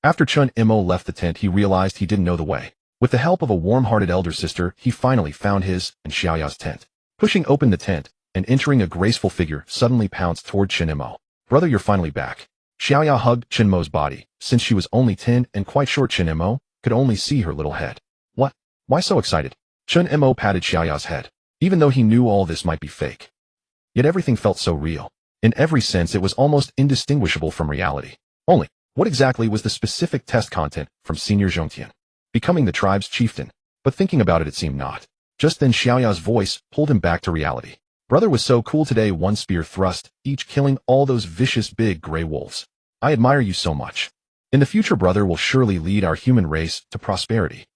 After Chen Mo left the tent, he realized he didn't know the way. With the help of a warm-hearted elder sister, he finally found his and Xiaoya's tent. Pushing open the tent and entering, a graceful figure suddenly pounced toward Chen Mo. Brother, you're finally back. Xiaoya hugged Chen Mo's body. Since she was only 10 and quite short, Chen Mo could only see her little head. What? Why so excited? Chen Mo patted Xiaoya's head. Even though he knew all this might be fake, yet everything felt so real. In every sense, it was almost indistinguishable from reality. Only, what exactly was the specific test content from Senior Zhongtian? Becoming the tribe's chieftain. But thinking about it, it seemed not. Just then Xiaoya's voice pulled him back to reality. Brother was so cool today, one spear thrust, each killing all those vicious big gray wolves. I admire you so much. In the future, brother will surely lead our human race to prosperity.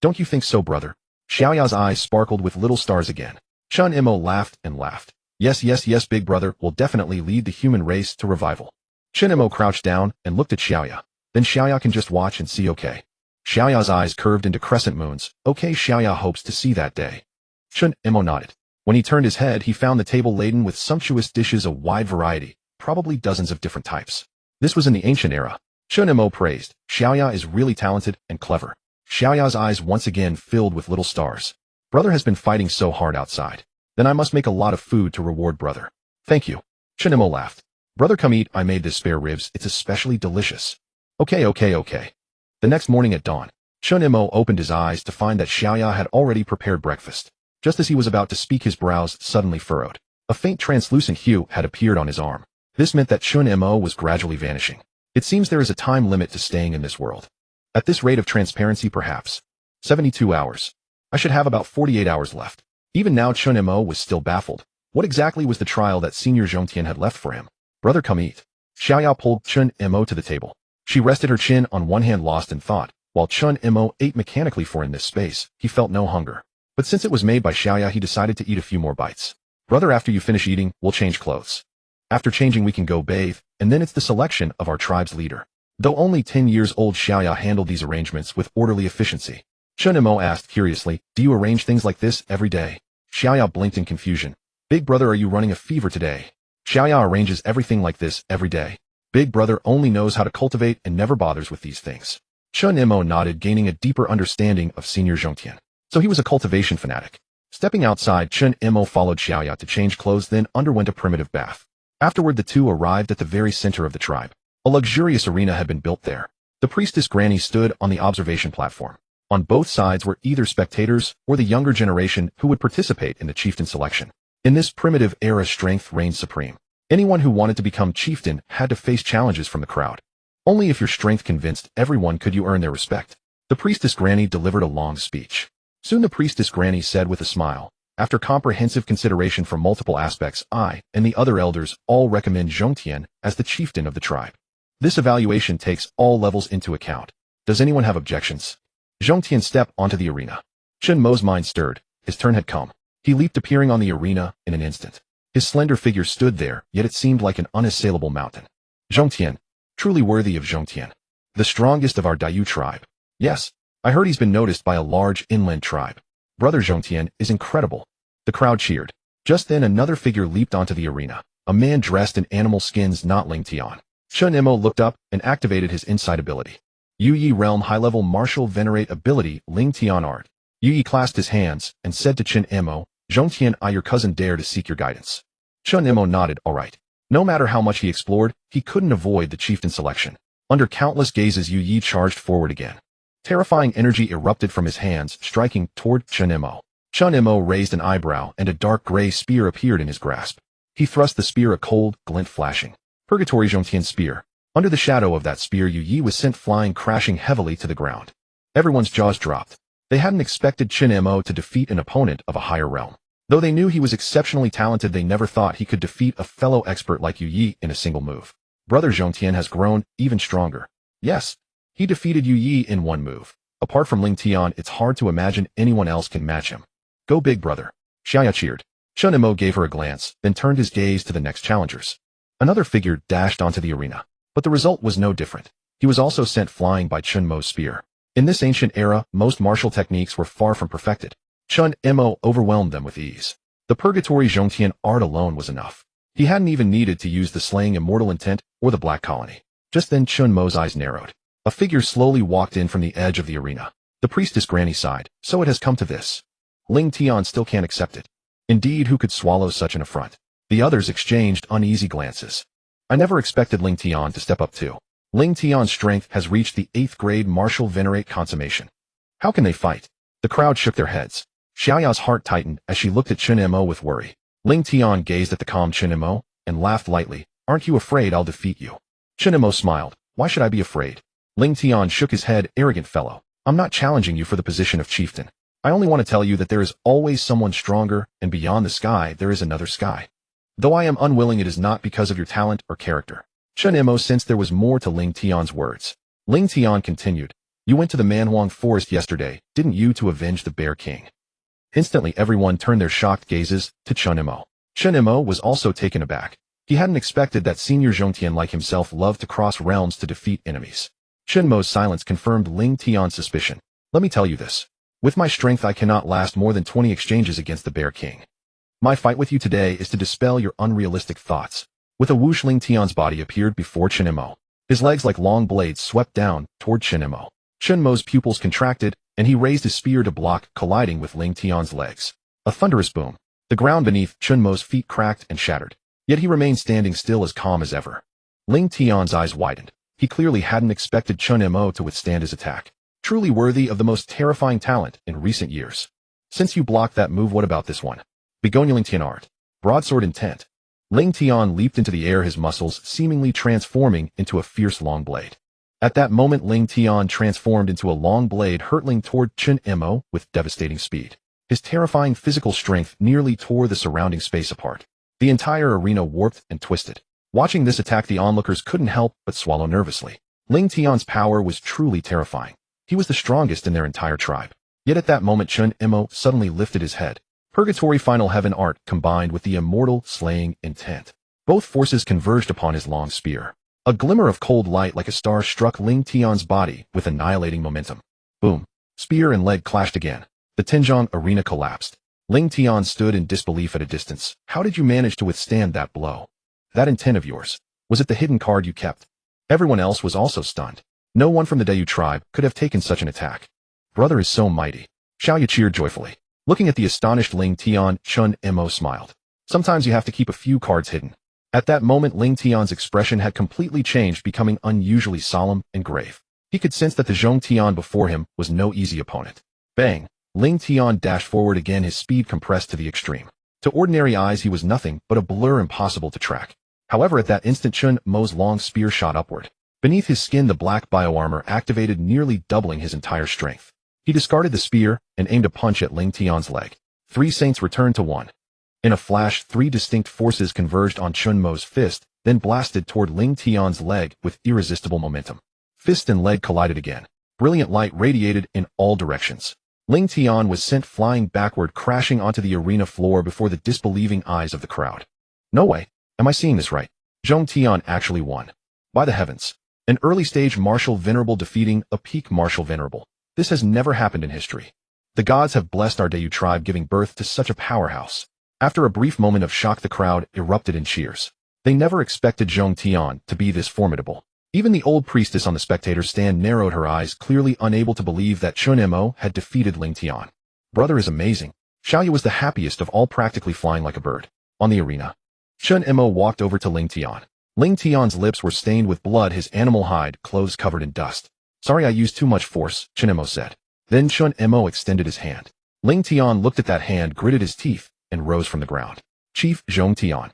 Don't you think so, brother? Xiaoya's eyes sparkled with little stars again. Chen Mo laughed and laughed. Yes, yes, yes, big brother will definitely lead the human race to revival. Chen Mo crouched down and looked at Xiaoya. Then Xiaoya can just watch and see, okay? Xiaoya's eyes curved into crescent moons. Okay, Xiaoya hopes to see that day. Chen Mo nodded. When he turned his head, he found the table laden with sumptuous dishes, a wide variety, probably dozens of different types. This was in the ancient era. Chen Mo praised. Xiaoya is really talented and clever. Xiaoya's eyes once again filled with little stars. Brother has been fighting so hard outside. Then I must make a lot of food to reward brother. Thank you. Chen Mo laughed. Brother, come eat. I made this spare ribs. It's especially delicious. Okay. The next morning at dawn, Chen Mo opened his eyes to find that Xiaoya had already prepared breakfast. Just as he was about to speak, his brows suddenly furrowed. A faint translucent hue had appeared on his arm. This meant that Chen Mo was gradually vanishing. It seems there is a time limit to staying in this world. At this rate of transparency, perhaps 72 hours. I should have about 48 hours left. Even now, Chen Mo was still baffled. What exactly was the trial that Senior Zhongtian had left for him? Brother, come eat. Xiaoya pulled Chen Mo to the table. She rested her chin on one hand, lost in thought, while Chen Mo ate mechanically, for in this space, he felt no hunger. But since it was made by Xiaoya, he decided to eat a few more bites. Brother, after you finish eating, we'll change clothes. After changing, we can go bathe, and then it's the selection of our tribe's leader. Though only 10 years old, Xiaoya handled these arrangements with orderly efficiency. Chen Mo asked curiously, do you arrange things like this every day? Xiaoya blinked in confusion. Big brother, are you running a fever today? Xiaoya arranges everything like this every day. Big brother only knows how to cultivate and never bothers with these things. Chen Mo nodded, gaining a deeper understanding of Senior Zhongtian. So he was a cultivation fanatic. Stepping outside, Chen Mo followed Xiaoya to change clothes, then underwent a primitive bath. Afterward, the two arrived at the very center of the tribe. A luxurious arena had been built there. The priestess Granny stood on the observation platform. On both sides were either spectators or the younger generation who would participate in the chieftain selection. In this primitive era, strength reigned supreme. Anyone who wanted to become chieftain had to face challenges from the crowd. Only if your strength convinced everyone could you earn their respect. The priestess Granny delivered a long speech. Soon the priestess Granny said with a smile, After comprehensive consideration from multiple aspects, I and the other elders all recommend Zhongtian as the chieftain of the tribe. This evaluation takes all levels into account. Does anyone have objections? Zhongtian stepped onto the arena. Chen Mo's mind stirred. His turn had come. He leaped, appearing on the arena in an instant. His slender figure stood there, yet it seemed like an unassailable mountain. Zhongtian, truly worthy of Zhongtian. The strongest of our Dayu tribe. Yes, I heard he's been noticed by a large inland tribe. Brother Zhongtian is incredible. The crowd cheered. Just then another figure leaped onto the arena. A man dressed in animal skins, not Ling Tian. Chen Mo looked up and activated his insight ability. Yu Yi Realm High-Level Martial Venerate Ability Ling Tian Art. Yu Yi clasped his hands and said to Chen Mo, Zhongtian, I your cousin dare to seek your guidance. Chen Mo nodded, all right. No matter how much he explored, he couldn't avoid the chieftain selection. Under countless gazes, Yu Yi charged forward again. Terrifying energy erupted from his hands, striking toward Chen Mo. Chen Mo raised an eyebrow and a dark gray spear appeared in his grasp. He thrust the spear, a cold glint flashing. Purgatory Zhongtian spear. Under the shadow of that spear, Yu Yi was sent flying, crashing heavily to the ground. Everyone's jaws dropped. They hadn't expected Chen Mo to defeat an opponent of a higher realm. Though they knew he was exceptionally talented, they never thought he could defeat a fellow expert like Yu Yi in a single move. Brother Zhongtian has grown even stronger. Yes, he defeated Yu Yi in one move. Apart from Ling Tian, it's hard to imagine anyone else can match him. Go big, brother. Xiaya cheered. Chen Mo gave her a glance, then turned his gaze to the next challengers. Another figure dashed onto the arena. But the result was no different. He was also sent flying by Chen Mo's spear. In this ancient era, most martial techniques were far from perfected. Chen Mo overwhelmed them with ease. The Purgatory Zhongtian art alone was enough. He hadn't even needed to use the slaying immortal intent or the Black Colony. Just then Chen Mo's eyes narrowed. A figure slowly walked in from the edge of the arena. The priestess Granny sighed. So it has come to this. Ling Tian still can't accept it. Indeed, who could swallow such an affront? The others exchanged uneasy glances. I never expected Ling Tian to step up too. Ling Tian's strength has reached the 8th grade martial venerate consummation. How can they fight? The crowd shook their heads. Xiaoya's heart tightened as she looked at Chen Mo with worry. Ling Tian gazed at the calm Chen Mo and laughed lightly. Aren't you afraid I'll defeat you? Chen Mo smiled. Why should I be afraid? Ling Tian shook his head. Arrogant fellow. I'm not challenging you for the position of chieftain. I only want to tell you that there is always someone stronger, and beyond the sky there is another sky. Though I am unwilling, it is not because of your talent or character. Chen Mo sensed there was more to Ling Tian's words. Ling Tian continued. You went to the Manhuang forest yesterday, didn't you, to avenge the Bear King? Instantly everyone turned their shocked gazes to Chen Mo. Chen Mo was also taken aback. He hadn't expected that senior Zhongtian like himself loved to cross realms to defeat enemies. Chen Mo's silence confirmed Ling Tian's suspicion. Let me tell you this. With my strength I cannot last more than 20 exchanges against the Bear King. My fight with you today is to dispel your unrealistic thoughts. With a whoosh, Ling Tian's body appeared before Chen Mo. His legs like long blades swept down toward Chen Mo. Chen Mo's pupils contracted, and he raised his spear to block, colliding with Ling Tian's legs. A thunderous boom. The ground beneath Chen Mo's feet cracked and shattered. Yet he remained standing still, as calm as ever. Ling Tian's eyes widened. He clearly hadn't expected Chen Mo to withstand his attack. Truly worthy of the most terrifying talent in recent years. Since you blocked that move, what about this one? Begonia Ling Tian art. Broadsword intent. Ling Tian leaped into the air, his muscles seemingly transforming into a fierce long blade. At that moment, Ling Tian transformed into a long blade, hurtling toward Chen Mo with devastating speed. His terrifying physical strength nearly tore the surrounding space apart. The entire arena warped and twisted. Watching this attack, the onlookers couldn't help but swallow nervously. Ling Tian's power was truly terrifying. He was the strongest in their entire tribe. Yet at that moment, Chen Mo suddenly lifted his head. Purgatory Final Heaven art combined with the immortal slaying intent. Both forces converged upon his long spear. A glimmer of cold light like a star struck Ling Tian's body with annihilating momentum. Boom. Spear and leg clashed again. The Tianzhong arena collapsed. Ling Tian stood in disbelief at a distance. How did you manage to withstand that blow? That intent of yours. Was it the hidden card you kept? Everyone else was also stunned. No one from the Dayu tribe could have taken such an attack. Brother is so mighty. Xiaoya cheered joyfully. Looking at the astonished Ling Tian, Chen Mo smiled. Sometimes you have to keep a few cards hidden. At that moment, Ling Tian's expression had completely changed, becoming unusually solemn and grave. He could sense that the Zhongtian before him was no easy opponent. Bang! Ling Tian dashed forward again, his speed compressed to the extreme. To ordinary eyes, he was nothing but a blur impossible to track. However, at that instant, Chen Mo's long spear shot upward. Beneath his skin, the black bioarmor activated, nearly doubling his entire strength. He discarded the spear and aimed a punch at Ling Tian's leg. Three saints returned to one. In a flash, three distinct forces converged on Chen Mo's fist, then blasted toward Ling Tian's leg with irresistible momentum. Fist and leg collided again. Brilliant light radiated in all directions. Ling Tian was sent flying backward, crashing onto the arena floor before the disbelieving eyes of the crowd. No way. Am I seeing this right? Zhong Tian actually won. By the heavens. An early-stage martial venerable defeating a peak martial venerable. This has never happened in history. The gods have blessed our Dayu tribe giving birth to such a powerhouse. After a brief moment of shock, the crowd erupted in cheers. They never expected Zhong Tian to be this formidable. Even the old priestess on the spectator's stand narrowed her eyes, clearly unable to believe that Chen Mo had defeated Ling Tian. Brother is amazing. Xiaoyu was the happiest of all, practically flying like a bird. On the arena, Chen Mo walked over to Ling Tian. Ling Tian's lips were stained with blood, his animal hide clothes covered in dust. Sorry, I used too much force, Chen Mo said. Then Chen Mo extended his hand. Ling Tian looked at that hand, gritted his teeth, and rose from the ground. Chief Zhong Tian,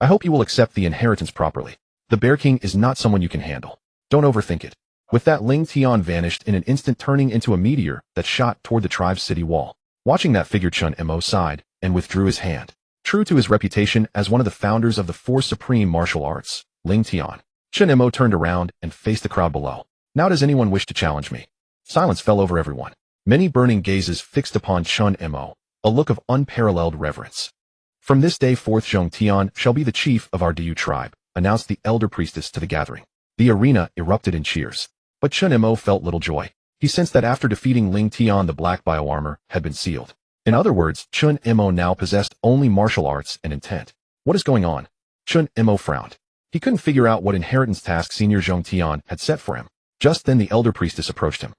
I hope you will accept the inheritance properly. The Bear King is not someone you can handle. Don't overthink it. With that, Ling Tian vanished in an instant, turning into a meteor that shot toward the tribe's city wall. Watching that figure, Chen Mo sighed and withdrew his hand. True to his reputation as one of the founders of the four supreme martial arts, Ling Tian, Chen Mo turned around and faced the crowd below. Now does anyone wish to challenge me? Silence fell over everyone. Many burning gazes fixed upon Chen Mo, a look of unparalleled reverence. From this day forth, Zhong Tian shall be the chief of our Dayu tribe, announced the elder priestess to the gathering. The arena erupted in cheers. But Chen Mo felt little joy. He sensed that after defeating Ling Tian, the black bioarmor had been sealed. In other words, Chen Mo now possessed only martial arts and intent. What is going on? Chen Mo frowned. He couldn't figure out what inheritance task Senior Zhong Tian had set for him. Just then the elder priestess approached him.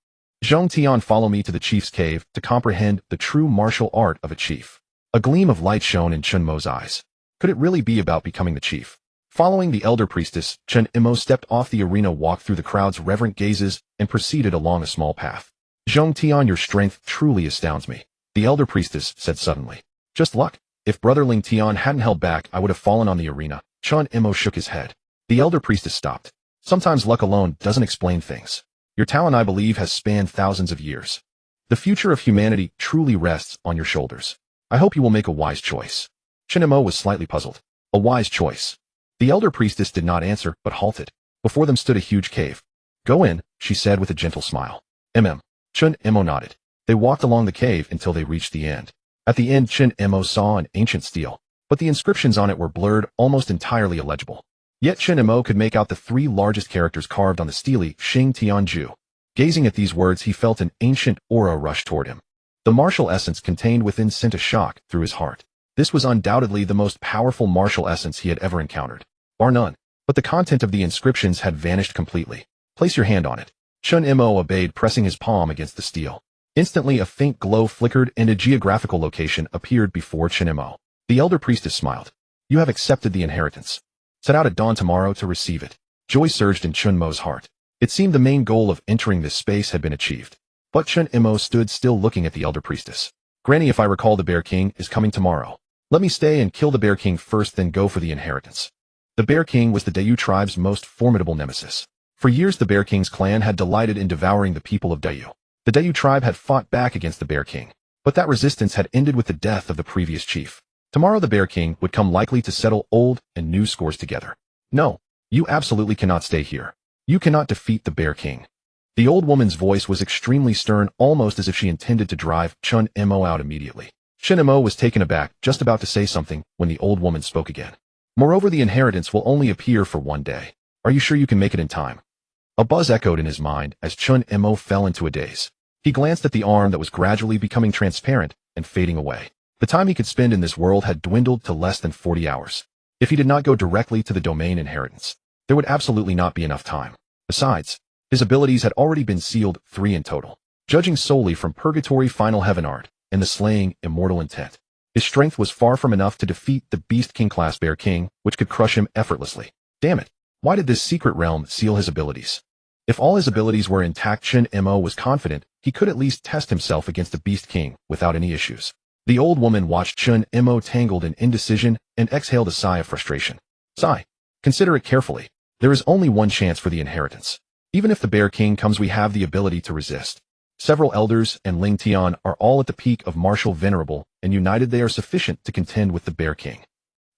Zhong Tian, follow me to the chief's cave to comprehend the true martial art of a chief. A gleam of light shone in Chen Mo's eyes. Could it really be about becoming the chief? Following the elder priestess, Chen Mo stepped off the arena, walked through the crowd's reverent gazes, and proceeded along a small path. Zhong Tian, your strength truly astounds me, the elder priestess said suddenly. Just luck. If brother Ling Tian hadn't held back, I would have fallen on the arena. Chen Mo shook his head. The elder priestess stopped. Sometimes luck alone doesn't explain things. Your talent, I believe, has spanned thousands of years. The future of humanity truly rests on your shoulders. I hope you will make a wise choice. Chen Mo was slightly puzzled. A wise choice. The elder priestess did not answer, but halted. Before them stood a huge cave. Go in, she said with a gentle smile. Chen Mo nodded. They walked along the cave until they reached the end. At the end, Chen Mo saw an ancient stele, but the inscriptions on it were blurred, almost entirely illegible. Yet Chen Mo could make out the three largest characters carved on the stele, Xing Tianju. Gazing at these words, he felt an ancient aura rush toward him. The martial essence contained within sent a shock through his heart. This was undoubtedly the most powerful martial essence he had ever encountered. Bar none. But the content of the inscriptions had vanished completely. Place your hand on it. Chen Mo obeyed, pressing his palm against the stele. Instantly, a faint glow flickered and a geographical location appeared before Chen Mo. The elder priestess smiled. You have accepted the inheritance. Set out at dawn tomorrow to receive it. Joy surged in Chen Mo's heart. It seemed the main goal of entering this space had been achieved. But Chen Mo stood still, looking at the elder priestess. Granny, if I recall, the Bear King is coming tomorrow. Let me stay and kill the Bear King first, then go for the inheritance. The Bear King was the Dayu tribe's most formidable nemesis. For years, the Bear King's clan had delighted in devouring the people of Dayu. The Dayu tribe had fought back against the Bear King, but that resistance had ended with the death of the previous chief. Tomorrow the Bear King would come, likely to settle old and new scores together. No, you absolutely cannot stay here. You cannot defeat the Bear King. The old woman's voice was extremely stern, almost as if she intended to drive Chen Mo out immediately. Chen Mo was taken aback, just about to say something, when the old woman spoke again. Moreover, the inheritance will only appear for one day. Are you sure you can make it in time? A buzz echoed in his mind as Chen Mo fell into a daze. He glanced at the arm that was gradually becoming transparent and fading away. The time he could spend in this world had dwindled to less than 40 hours. If he did not go directly to the domain inheritance, there would absolutely not be enough time. Besides, his abilities had already been sealed, 3 in total. Judging solely from Purgatory Final Heaven Art and the Slaying Immortal Intent, his strength was far from enough to defeat the Beast King class Bear King, which could crush him effortlessly. Damn it, why did this secret realm seal his abilities? If all his abilities were intact, Chen Mo was confident he could at least test himself against the Beast King without any issues. The old woman watched Chen Mo tangled in indecision and exhaled a sigh of frustration. Sigh. Consider it carefully. There is only one chance for the inheritance. Even if the Bear King comes, we have the ability to resist. Several elders and Ling Tian are all at the peak of martial venerable, and united they are sufficient to contend with the Bear King.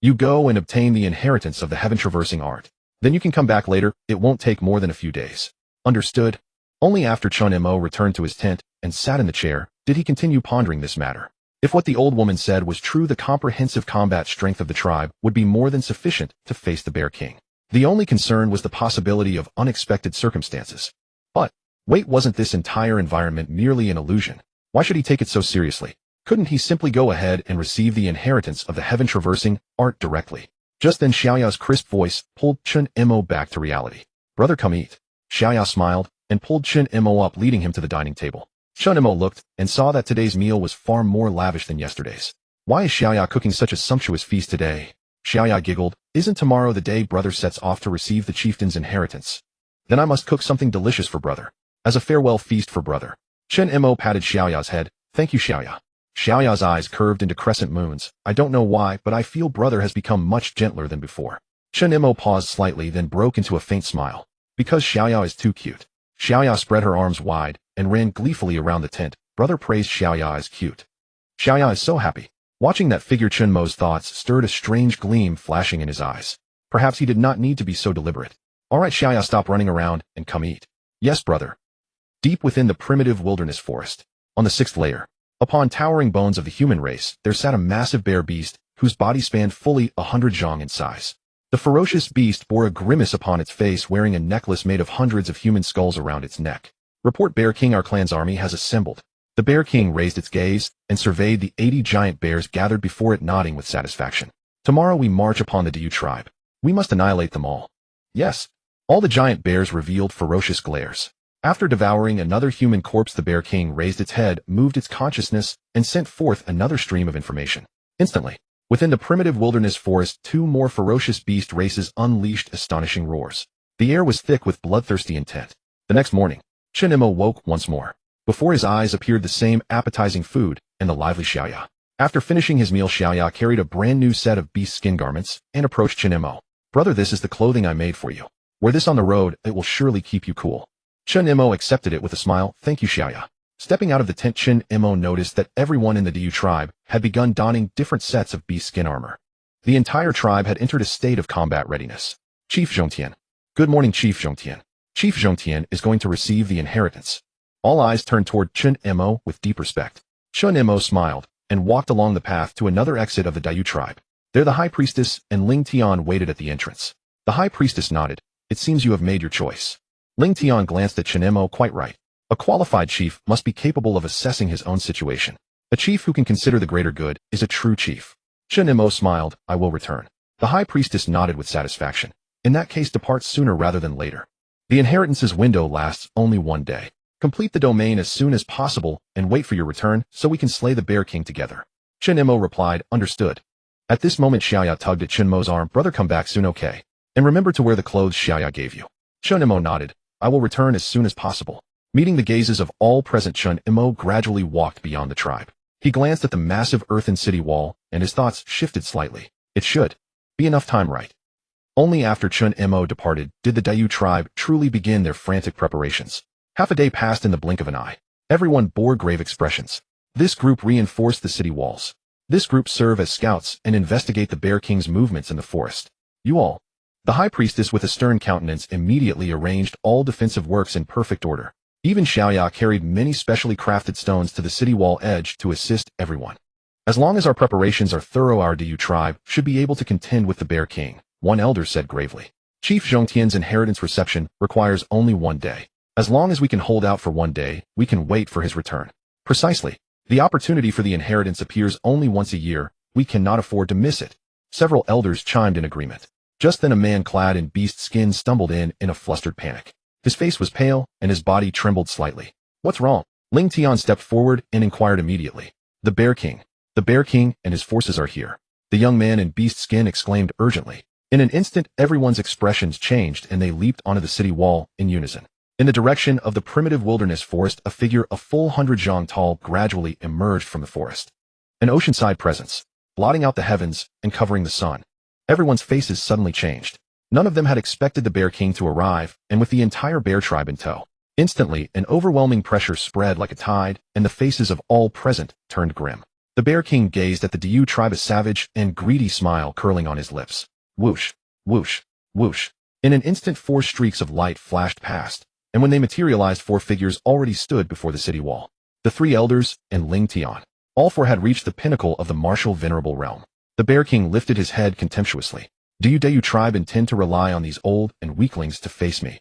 You go and obtain the inheritance of the heaven-traversing art. Then you can come back later, it won't take more than a few days. Understood? Only after Chen Mo returned to his tent and sat in the chair, did he continue pondering this matter. If what the old woman said was true, the comprehensive combat strength of the tribe would be more than sufficient to face the Bear King. The only concern was the possibility of unexpected circumstances. But, wait, wasn't this entire environment merely an illusion? Why should he take it so seriously? Couldn't he simply go ahead and receive the inheritance of the heaven-traversing art directly? Just then Xiaoya's crisp voice pulled Chen Mo back to reality. Brother, come eat. Xiaoya smiled and pulled Chen Mo up, leading him to the dining table. Chen Mo looked and saw that today's meal was far more lavish than yesterday's. Why is Xiaoya cooking such a sumptuous feast today? Xiaoya giggled. Isn't tomorrow the day brother sets off to receive the chieftain's inheritance? Then I must cook something delicious for brother. As a farewell feast for brother. Chen Mo patted Xiaoya's head. Thank you, Xiaoya. Xiaoya's eyes curved into crescent moons. I don't know why, but I feel brother has become much gentler than before. Chen Mo paused slightly, then broke into a faint smile. Because Xiaoya is too cute. Xiaoya spread her arms wide and ran gleefully around the tent. Brother praised Xiaoya as cute. Xiaoya is so happy. Watching that figure, Chen Mo's thoughts stirred a strange gleam flashing in his eyes. Perhaps he did not need to be so deliberate. All right, Xiaoya, stop running around and come eat. Yes, brother. Deep within the primitive wilderness forest, on the 6th layer, upon towering bones of the human race, there sat a massive bear beast whose body spanned fully 100 zhang in size. The ferocious beast bore a grimace upon its face, wearing a necklace made of hundreds of human skulls around its neck. Report, Bear King, our clan's army has assembled. The Bear King raised its gaze and surveyed the 80 giant bears gathered before it, nodding with satisfaction. Tomorrow we march upon the Diu tribe. We must annihilate them all. Yes. All the giant bears revealed ferocious glares. After devouring another human corpse, the Bear King raised its head, moved its consciousness, and sent forth another stream of information. Instantly, within the primitive wilderness forest, 2 more ferocious beast races unleashed astonishing roars. The air was thick with bloodthirsty intent. The next morning, Chen Mo woke once more. Before his eyes appeared the same appetizing food and the lively Xiaoya. After finishing his meal, Xiaoya carried a brand new set of beast skin garments and approached Chen Mo. Brother, this is the clothing I made for you. Wear this on the road, it will surely keep you cool. Chen Mo accepted it with a smile. Thank you, Xiaoya. Stepping out of the tent, Chen Mo noticed that everyone in the Diu tribe had begun donning different sets of beast skin armor. The entire tribe had entered a state of combat readiness. Chief Zhongtian. Good morning, Chief Zhongtian. Chief Zhongtian is going to receive the inheritance. All eyes turned toward Chen Mo with deep respect. Chen Mo smiled and walked along the path to another exit of the Diu tribe. There the high priestess and Ling Tian waited at the entrance. The high priestess nodded. It seems you have made your choice. Ling Tian glanced at Chen Mo. Quite right. A qualified chief must be capable of assessing his own situation. A chief who can consider the greater good is a true chief. Chen Mo smiled. I will return. The high priestess nodded with satisfaction. In that case, depart sooner rather than later. The inheritance's window lasts only 1 day. Complete the domain as soon as possible and wait for your return so we can slay the Bear King together. Chen Mo replied, understood. At this moment, Xiaoya tugged at Chen Mo's arm. Brother, come back soon, okay? And remember to wear the clothes Xiaoya gave you. Chen Mo nodded. I will return as soon as possible. Meeting the gazes of all present, Chen Mo gradually walked beyond the tribe. He glanced at the massive earthen city wall, and his thoughts shifted slightly. It should be enough time, right? Only after Chen Mo departed did the Diu tribe truly begin their frantic preparations. Half a day passed in the blink of an eye. Everyone bore grave expressions. This group reinforced the city walls. This group serve as scouts and investigate the Bear King's movements in the forest. You all. The high priestess with a stern countenance immediately arranged all defensive works in perfect order. Even Xiaoya carried many specially crafted stones to the city wall edge to assist everyone. As long as our preparations are thorough, our Diu tribe should be able to contend with the Bear King, one elder said gravely. Chief Zhongtian's inheritance reception requires only 1 day. As long as we can hold out for 1 day, we can wait for his return. Precisely. The opportunity for the inheritance appears only once a year. We cannot afford to miss it. Several elders chimed in agreement. Just then a man clad in beast skin stumbled in a flustered panic. His face was pale, and his body trembled slightly. What's wrong? Ling Tian stepped forward and inquired immediately. The Bear King. The Bear King and his forces are here. The young man in beast skin exclaimed urgently. In an instant, everyone's expressions changed and they leaped onto the city wall in unison. In the direction of the primitive wilderness forest, a figure a full 100 zhang tall gradually emerged from the forest. An oceanside presence, blotting out the heavens and covering the sun. Everyone's faces suddenly changed. None of them had expected the Bear King to arrive, and with the entire bear tribe in tow. Instantly, an overwhelming pressure spread like a tide, and the faces of all present turned grim. The Bear King gazed at the Diu tribe, a savage and greedy smile curling on his lips. Whoosh, whoosh, whoosh. In an instant, 4 streaks of light flashed past, and when they materialized, 4 figures already stood before the city wall. The 3 elders and Ling Tian. All 4 had reached the pinnacle of the martial venerable realm. The Bear King lifted his head contemptuously. Do you Dayu tribe intend to rely on these old and weaklings to face me?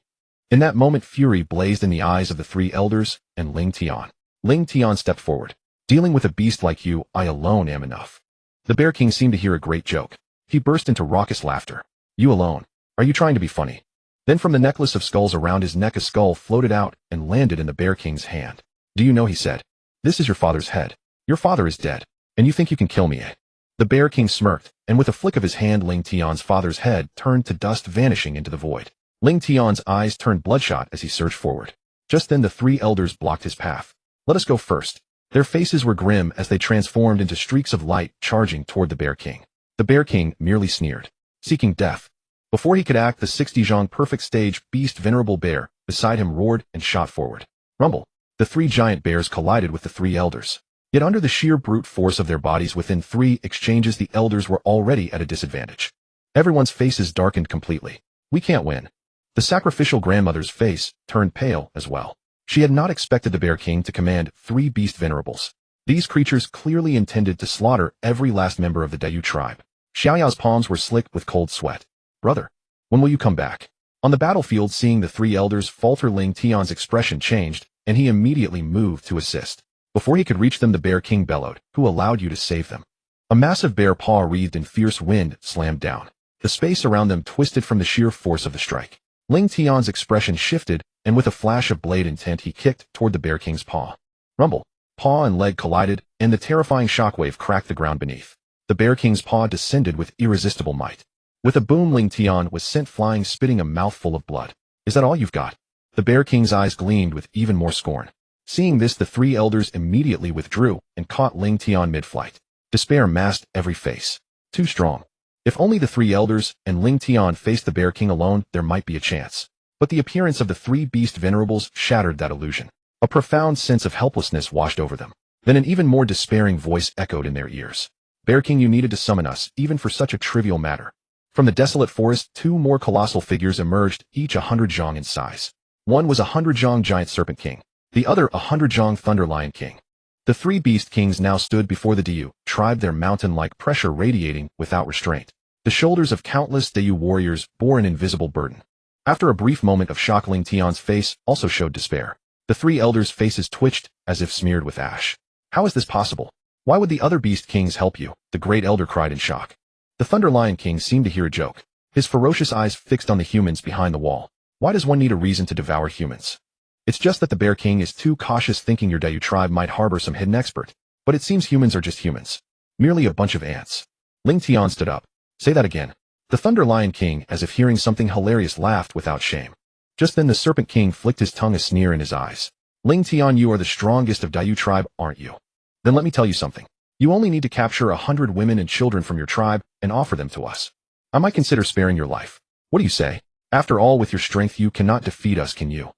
In that moment, fury blazed in the eyes of the 3 elders and Ling Tian. Ling Tian stepped forward. Dealing with a beast like you, I alone am enough. The Bear King seemed to hear a great joke. He burst into raucous laughter. You alone? Are you trying to be funny? Then from the necklace of skulls around his neck, a skull floated out and landed in the Bear King's hand. Do you know, he said, this is your father's head. Your father is dead, and you think you can kill me, eh? The Bear King smirked, and with a flick of his hand, Ling Tian's father's head turned to dust, vanishing into the void. Ling Tian's eyes turned bloodshot as he surged forward. Just then the 3 elders blocked his path. Let us go first. Their faces were grim as they transformed into streaks of light, charging toward the Bear King. The Bear King merely sneered, seeking death. Before he could act, the 60 Zhang perfect stage beast venerable bear beside him roared and shot forward. Rumble. The 3 giant bears collided with the 3 elders. Yet under the sheer brute force of their bodies, within 3 exchanges the elders were already at a disadvantage. Everyone's faces darkened completely. We can't win. The sacrificial grandmother's face turned pale as well. She had not expected the Bear King to command 3 beast venerables. These creatures clearly intended to slaughter every last member of the Dayu tribe. Xiaoyao's palms were slick with cold sweat. Brother, when will you come back? On the battlefield, seeing the 3 elders falter, Ling Tian's expression changed, and he immediately moved to assist. Before he could reach them, the Bear King bellowed, who allowed you to save them? A massive bear paw wreathed in fierce wind slammed down. The space around them twisted from the sheer force of the strike. Ling Tian's expression shifted, and with a flash of blade intent, he kicked toward the Bear King's paw. Rumble. Paw and leg collided, and the terrifying shockwave cracked the ground beneath. The Bear King's paw descended with irresistible might. With a boom, Ling Tian was sent flying, spitting a mouthful of blood. Is that all you've got? The Bear King's eyes gleamed with even more scorn. Seeing this, the 3 elders immediately withdrew and caught Ling Tian mid-flight. Despair masked every face. Too strong. If only the 3 elders and Ling Tian faced the Bear King alone, there might be a chance. But the appearance of the 3 beast venerables shattered that illusion. A profound sense of helplessness washed over them. Then an even more despairing voice echoed in their ears. Bear King, you needed to summon us, even for such a trivial matter. From the desolate forest, 2 more colossal figures emerged, each 100 zhang in size. One was 100 zhang giant serpent king, the other 100 zhang thunder lion king. The 3 beast kings now stood before the Dayu tribe, their mountain-like pressure radiating without restraint. The shoulders of countless Dayu warriors bore an invisible burden. After a brief moment of shock, Ling Tian's face also showed despair. The 3 elders' faces twitched as if smeared with ash. How is this possible? Why would the other beast kings help you? The great elder cried in shock. The Thunder Lion King seemed to hear a joke, his ferocious eyes fixed on the humans behind the wall. Why does one need a reason to devour humans? It's just that the Bear King is too cautious, thinking your Dayu tribe might harbor some hidden expert. But it seems humans are just humans. Merely a bunch of ants. Ling Tian stood up. Say that again. The Thunder Lion King, as if hearing something hilarious, laughed without shame. Just then the Serpent King flicked his tongue, a sneer in his eyes. Ling Tian, you are the strongest of Dayu tribe, aren't you? Then let me tell you something. You only need to capture 100 women and children from your tribe and offer them to us. I might consider sparing your life. What do you say? After all, with your strength you cannot defeat us, can you?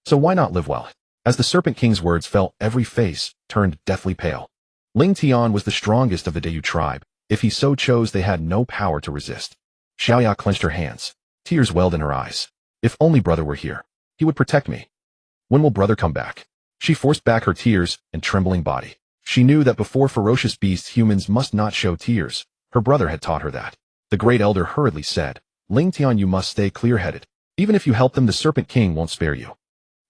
So why not live well? As the Serpent King's words fell, every face turned deathly pale. Ling Tian was the strongest of the Dayu tribe. If he so chose, they had no power to resist. Xiaoya clenched her hands. Tears welled in her eyes. If only brother were here. He would protect me. When will brother come back? She forced back her tears and trembling body. She knew that before ferocious beasts, humans must not show tears. Her brother had taught her that. The great elder hurriedly said, Ling Tian, you must stay clear-headed. Even if you help them, the Serpent King won't spare you.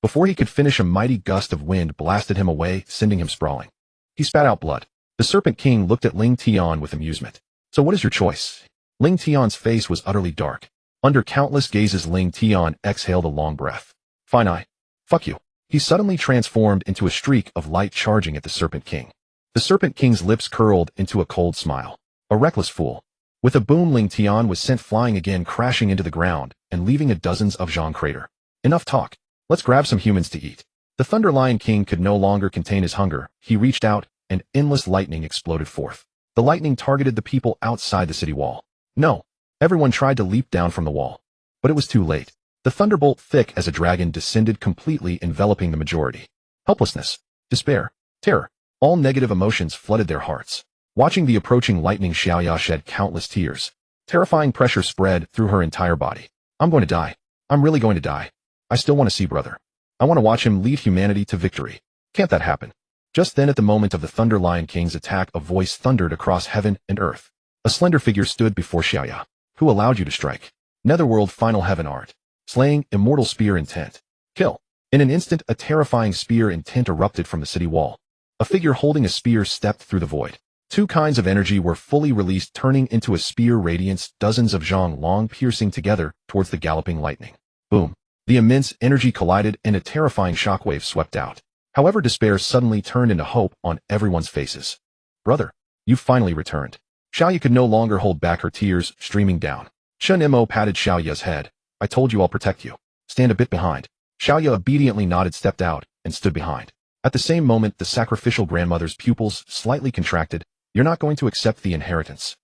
Before he could finish, a mighty gust of wind blasted him away, sending him sprawling. He spat out blood. The Serpent King looked at Ling Tian with amusement. So what is your choice? Ling Tian's face was utterly dark. Under countless gazes, Ling Tian exhaled a long breath. Fine, fuck you. He suddenly transformed into a streak of light, charging at the Serpent King. The Serpent King's lips curled into a cold smile. A reckless fool. With a boom, Ling Tian was sent flying again, crashing into the ground and leaving a dozens of zhang crater. Enough talk. Let's grab some humans to eat. The Thunder Lion King could no longer contain his hunger. He reached out, and endless lightning exploded forth. The lightning targeted the people outside the city wall. No. Everyone tried to leap down from the wall. But it was too late. The thunderbolt, thick as a dragon, descended, completely enveloping the majority. Helplessness, despair, terror, all negative emotions flooded their hearts. Watching the approaching lightning, Xiaoya shed countless tears. Terrifying pressure spread through her entire body. I'm going to die. I'm really going to die. I still want to see brother. I want to watch him lead humanity to victory. Can't that happen? Just then, at the moment of the Thunder Lion King's attack, a voice thundered across heaven and earth. A slender figure stood before Xiaoya. Who allowed you to strike? Netherworld final heaven art. Slaying, immortal spear intent. Kill. In an instant, a terrifying spear intent erupted from the city wall. A figure holding a spear stepped through the void. Two kinds of energy were fully released, turning into a spear radiance, dozens of zhang long piercing together towards the galloping lightning. Boom. The immense energy collided and a terrifying shockwave swept out. However, despair suddenly turned into hope on everyone's faces. Brother, you've finally returned. Xiaoya could no longer hold back, her tears streaming down. Chen Mo patted Xiaoya's head. I told you I'll protect you. Stand a bit behind. Xiaoya obediently nodded, stepped out, and stood behind. At the same moment, the sacrificial grandmother's pupils slightly contracted. You're not going to accept the inheritance.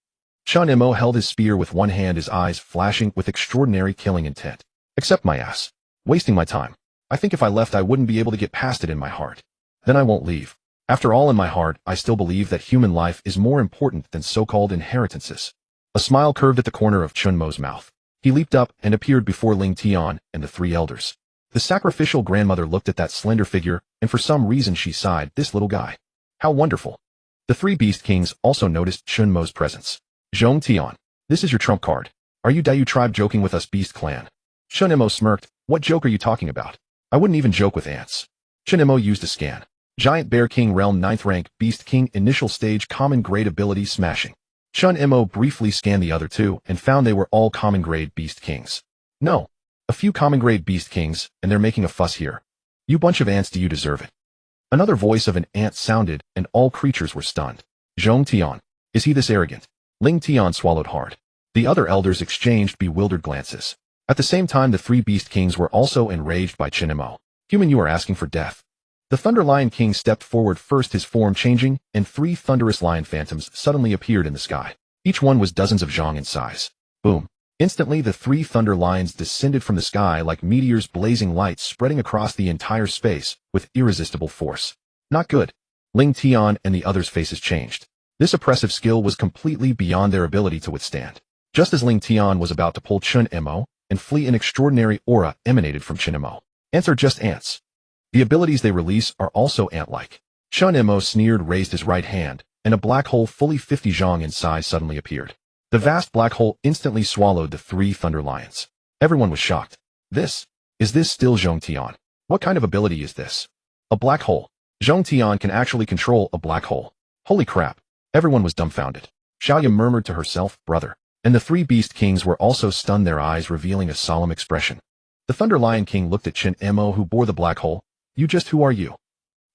Chen Mo held his spear with one hand, his eyes flashing with extraordinary killing intent. Accept my ass. Wasting my time. I think if I left I wouldn't be able to get past it in my heart. Then I won't leave. After all, in my heart, I still believe that human life is more important than so-called inheritances. A smile curved at the corner of Chen Mo's mouth. He leaped up and appeared before Ling Tian and the three elders. The sacrificial grandmother looked at that slender figure, and for some reason she sighed. This little guy. How wonderful. The three beast kings also noticed Chen Mo's presence. Zhong Tian, this is your trump card. Are you Dayu tribe joking with us, beast clan? Chen Mo smirked. What joke are you talking about? I wouldn't even joke with ants. Chen Mo used a scan. Giant Bear King Realm 9th rank, Beast King initial stage, common grade ability smashing. Chen Mo briefly scanned the other two and found they were all common grade Beast Kings. No. A few common grade Beast Kings, and they're making a fuss here. You bunch of ants, do you deserve it? Another voice of an ant sounded, and all creatures were stunned. Zhong Tian. Is he this arrogant? Ling Tian swallowed hard. The other elders exchanged bewildered glances. At the same time, the three Beast Kings were also enraged by Chen Mo. Human, you are asking for death. The Thunder Lion King stepped forward first, his form changing, and three thunderous lion phantoms suddenly appeared in the sky. Each one was dozens of zhang in size. Boom. Instantly, the three thunder lions descended from the sky like meteors, blazing lights spreading across the entire space with irresistible force. Not good. Ling Tian and the others' faces changed. This oppressive skill was completely beyond their ability to withstand. Just as Ling Tian was about to pull Chen Mo and flee, an extraordinary aura emanated from Chen Mo. Ants are just ants. The abilities they release are also ant-like. Chen Mo sneered, raised his right hand, and a black hole fully 50 zhang in size suddenly appeared. The vast black hole instantly swallowed the three thunder lions. Everyone was shocked. Is this still Zhong Tian? What kind of ability is this? A black hole. Zhong Tian can actually control a black hole. Holy crap. Everyone was dumbfounded. Xiaoya murmured to herself, brother. And the three beast kings were also stunned, their eyes revealing a solemn expression. The Thunder Lion King looked at Chen Mo, who bore the black hole. Who are you?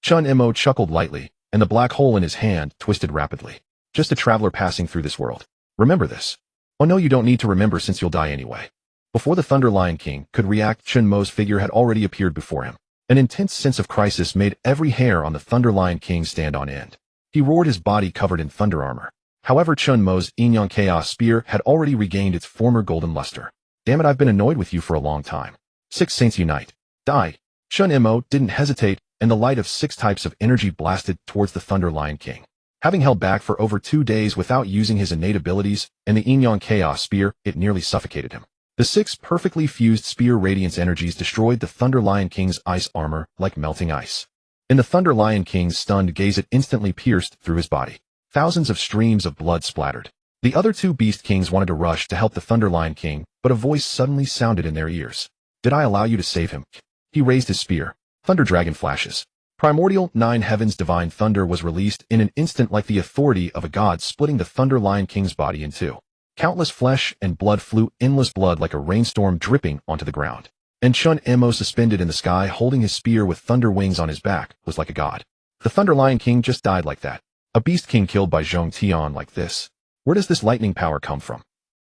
Chen Mo chuckled lightly, and the black hole in his hand twisted rapidly. Just a traveler passing through this world. Remember this. Oh no, you don't need to remember, since you'll die anyway. Before the Thunder Lion King could react, Chen Mo's figure had already appeared before him. An intense sense of crisis made every hair on the Thunder Lion King stand on end. He roared, his body covered in thunder armor. However, Chen Mo's Yin Chaos Spear had already regained its former golden luster. Damn it, I've been annoyed with you for a long time. 6 Saints unite. Die. Chen Mo didn't hesitate, and the light of 6 types of energy blasted towards the Thunder Lion King. Having held back for over 2 days without using his innate abilities and the Yin Chaos Spear, it nearly suffocated him. The 6 perfectly fused spear radiance energies destroyed the Thunder Lion King's ice armor like melting ice. In the Thunder Lion King's stunned gaze, it instantly pierced through his body. Thousands of streams of blood splattered. The other 2 Beast Kings wanted to rush to help the Thunder Lion King, but a voice suddenly sounded in their ears. Did I allow you to save him? He raised his spear. Thunder Dragon flashes. Primordial 9 Heavens divine thunder was released in an instant like the authority of a god, splitting the Thunder Lion King's body in 2. Countless flesh and blood flew, endless blood like a rainstorm dripping onto the ground. And Chen Mo, suspended in the sky, holding his spear with thunder wings on his back, was like a god. The Thunder Lion King just died like that. A Beast King killed by Zhong Tian like this. Where does this lightning power come from?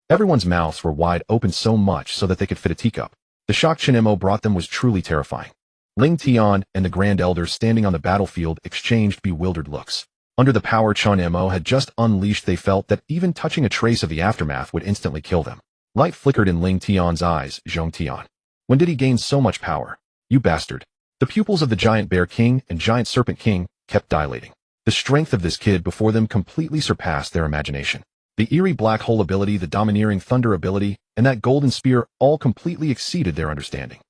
Everyone's mouths were wide open, so much so that they could fit a teacup. The shock Chen Mo brought them was truly terrifying. Ling Tian and the Grand Elders standing on the battlefield exchanged bewildered looks. Under the power Chen Mo had just unleashed, they felt that even touching a trace of the aftermath would instantly kill them. Light flickered in Ling Tian's eyes. Zhong Tian. When did he gain so much power? You bastard. The pupils of the Giant Bear King and Giant Serpent King kept dilating. The strength of this kid before them completely surpassed their imagination. The eerie black hole ability, the domineering thunder ability, and that golden spear all completely exceeded their understanding.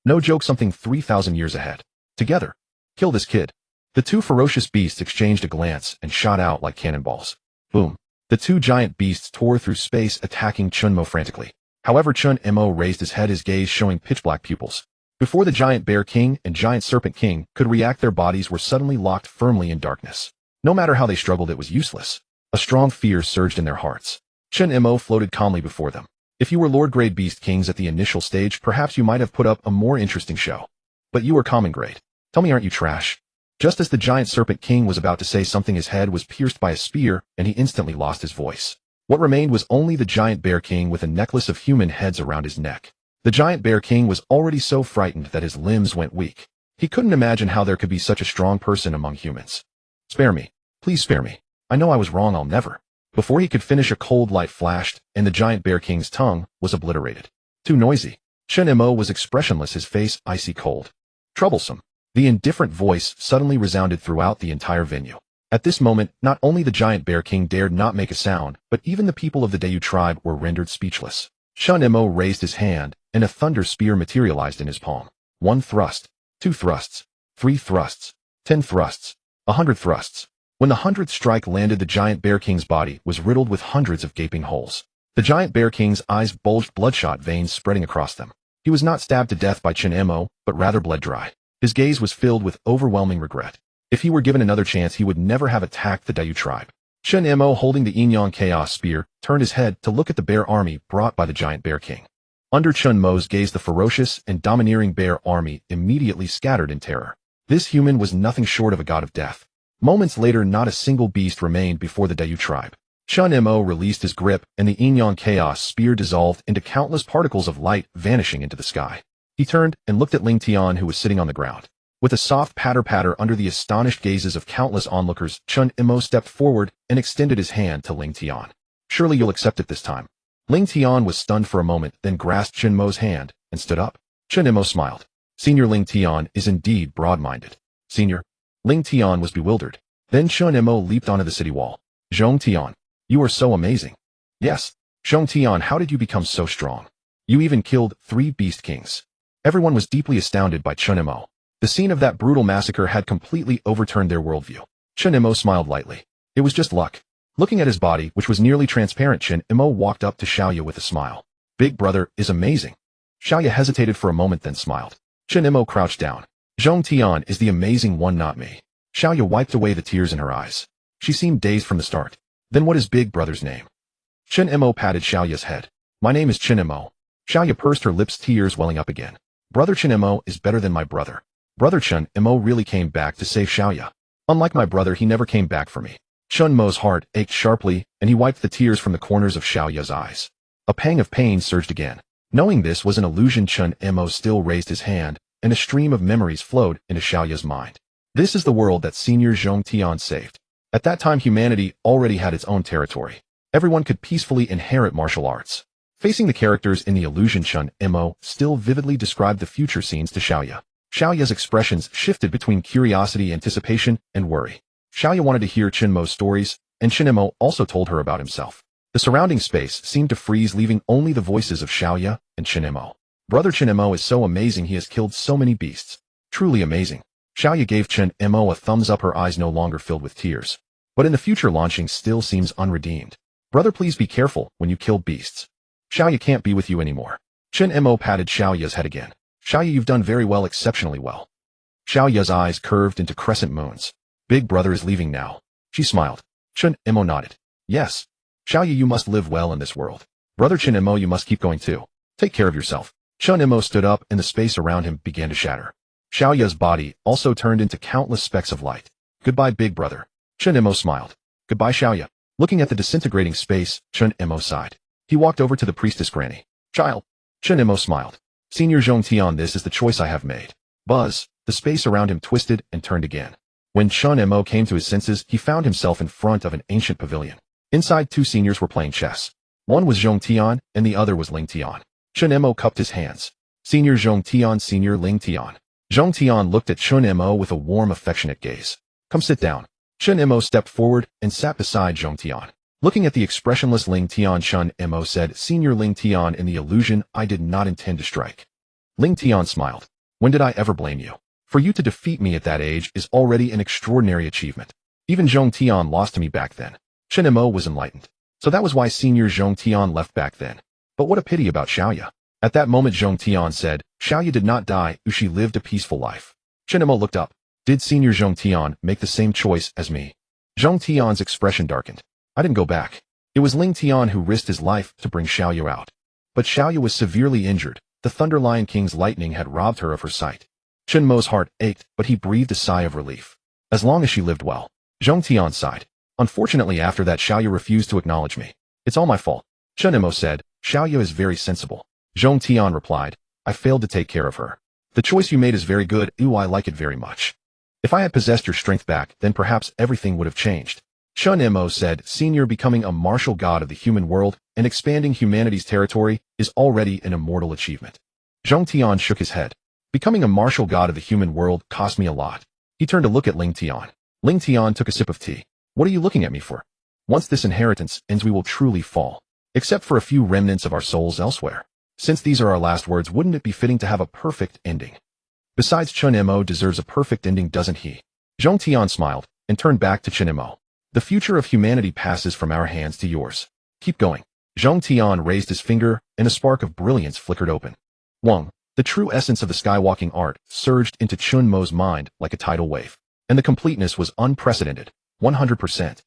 No joke, something 3,000 years ahead. Together. Kill this kid. The two ferocious beasts exchanged a glance and shot out like cannonballs. Boom. The two giant beasts tore through space, attacking Chen Mo frantically. However, Chen Mo raised his head, his gaze showing pitch-black pupils. Before the Giant Bear King and Giant Serpent King could react, their bodies were suddenly locked firmly in darkness. No matter how they struggled, it was useless. A strong fear surged in their hearts. Chen Mo floated calmly before them. If you were Lord-grade Beast Kings at the initial stage, perhaps you might have put up a more interesting show. But you are common grade. Tell me, aren't you trash? Just as the Giant Serpent King was about to say something, his head was pierced by a spear, and he instantly lost his voice. What remained was only the Giant Bear King with a necklace of human heads around his neck. The Giant Bear King was already so frightened that his limbs went weak. He couldn't imagine how there could be such a strong person among humans. Spare me. Please spare me. I know I was wrong, I'll never. Before he could finish, a cold light flashed, and the Giant Bear King's tongue was obliterated. Too noisy. Chen Mo was expressionless, his face icy cold. Troublesome. The indifferent voice suddenly resounded throughout the entire venue. At this moment, not only the Giant Bear King dared not make a sound, but even the people of the Dayu tribe were rendered speechless. Chen Mo raised his hand, and a thunder spear materialized in his palm. 1 thrust, 2 thrusts, 3 thrusts, 10 thrusts, 100 thrusts. When the 100th strike landed, the Giant Bear King's body was riddled with hundreds of gaping holes. The Giant Bear King's eyes bulged, bloodshot veins spreading across them. He was not stabbed to death by Chen Mo, but rather bled dry. His gaze was filled with overwhelming regret. If he were given another chance, he would never have attacked the Dayu tribe. Chen Mo, holding the Yinyang Chaos Spear, turned his head to look at the bear army brought by the Giant Bear King. Under Chen Mo's gaze, the ferocious and domineering bear army immediately scattered in terror. This human was nothing short of a god of death. Moments later, not a single beast remained before the Dayu tribe. Chen Mo released his grip, and the Yinyang Chaos Spear dissolved into countless particles of light, vanishing into the sky. He turned and looked at Ling Tian, who was sitting on the ground. With a soft patter-patter under the astonished gazes of countless onlookers, Chen Mo stepped forward and extended his hand to Ling Tian. Surely you'll accept it this time. Ling Tian was stunned for a moment, then grasped Chen Mo's hand and stood up. Chen Mo smiled. Senior Ling Tian is indeed broad-minded. Senior. Ling Tian was bewildered. Then Chen Mo leaped onto the city wall. Zhong Tian, you are so amazing. Yes. Zhong Tian, how did you become so strong? You even killed 3 Beast Kings. Everyone was deeply astounded by Chen Mo. The scene of that brutal massacre had completely overturned their worldview. Chen Mo smiled lightly. It was just luck. Looking at his body, which was nearly transparent, Chen Mo walked up to Xiaoya with a smile. Big brother is amazing. Xiaoya hesitated for a moment, then smiled. Chen Mo crouched down. Zhong Tian is the amazing one, not me. Xiaoya wiped away the tears in her eyes. She seemed dazed from the start. Then what is Big Brother's name? Chen Mo patted Xiaoya's head. My name is Chen Mo. Xiaoya pursed her lips, tears welling up again. Brother Chen Mo is better than my brother. Brother Chen Mo really came back to save Xiaoya. Unlike my brother, he never came back for me. Chen Mo's heart ached sharply, and he wiped the tears from the corners of Xiaoya's eyes. A pang of pain surged again. Knowing this was an illusion, Chen Mo still raised his hand, and a stream of memories flowed into Xiaoya's mind. This is the world that Senior Zhong Tian saved. At that time, humanity already had its own territory. Everyone could peacefully inherit martial arts. Facing the characters in the illusion, Chen Mo still vividly described the future scenes to Xiaoya. Xiaoya's expressions shifted between curiosity, anticipation, and worry. Xiaoya wanted to hear Chen Mo's stories, and Chen Mo also told her about himself. The surrounding space seemed to freeze, leaving only the voices of Xiaoya and Chen Mo. Brother Chen Mo is so amazing, he has killed so many beasts. Truly amazing. Xiaoya gave Chen Mo a thumbs up, her eyes no longer filled with tears. But in the future, launching still seems unredeemed. Brother, please be careful when you kill beasts. Xiaoya can't be with you anymore. Chen Mo patted Xiaoya's head again. Xiaoya, you've done very well, exceptionally well. Xiaoya's eyes curved into crescent moons. Big brother is leaving now. She smiled. Chen Mo nodded. Yes. Xiaoya, you must live well in this world. Brother Chen Mo, you must keep going too. Take care of yourself. Chen Mo stood up, and the space around him began to shatter. Xiaoya's body also turned into countless specks of light. Goodbye, big brother. Chen Mo smiled. Goodbye, Xiaoya. Looking at the disintegrating space, Chen Mo sighed. He walked over to the priestess granny. Child. Chen Mo smiled. Senior Zhong Tian, this is the choice I have made. Buzz. The space around him twisted and turned again. When Chen Mo came to his senses, he found himself in front of an ancient pavilion. Inside, 2 seniors were playing chess. One was Zhong Tian, and the other was Ling Tian. Chen Mo cupped his hands. Senior Zhong Tian, Senior Ling Tian. Zhong Tian looked at Chen Mo with a warm, affectionate gaze. Come sit down. Chen Mo stepped forward and sat beside Zhong Tian. Looking at the expressionless Ling Tian, Chen Mo said, Senior Ling Tian, in the illusion, I did not intend to strike. Ling Tian smiled. When did I ever blame you? For you to defeat me at that age is already an extraordinary achievement. Even Zhong Tian lost to me back then. Chen Mo was enlightened. So that was why Senior Zhong Tian left back then. But what a pity about Xiaoya. At that moment Zhong Tian said, Xiaoya did not die, she lived a peaceful life. Chen Mo looked up. Did Senior Zhong Tian make the same choice as me? Zhong Tian's expression darkened. I didn't go back. It was Ling Tian who risked his life to bring Xiaoya out. But Xiaoya was severely injured. The Thunder Lion King's lightning had robbed her of her sight. Chen Mo's heart ached, but he breathed a sigh of relief. As long as she lived well. Zhong Tian sighed. Unfortunately, after that Xiaoya refused to acknowledge me. It's all my fault. Chen Mo said, Xiaoya is very sensible. Zhong Tian replied, I failed to take care of her. The choice you made is very good, I like it very much. If I had possessed your strength back, then perhaps everything would have changed. Chen Mo said, Senior, becoming a martial god of the human world and expanding humanity's territory is already an immortal achievement. Zhong Tian shook his head. Becoming a martial god of the human world cost me a lot. He turned to look at Ling Tian. Ling Tian took a sip of tea. What are you looking at me for? Once this inheritance ends, we will truly fall. Except for a few remnants of our souls elsewhere. Since these are our last words, wouldn't it be fitting to have a perfect ending? Besides, Chen Mo deserves a perfect ending, doesn't he? Zhong Tian smiled and turned back to Chen Mo. The future of humanity passes from our hands to yours. Keep going. Zhong Tian raised his finger and a spark of brilliance flickered open. Wang, the true essence of the skywalking art, surged into Chen Mo's mind like a tidal wave. And the completeness was unprecedented. 100%.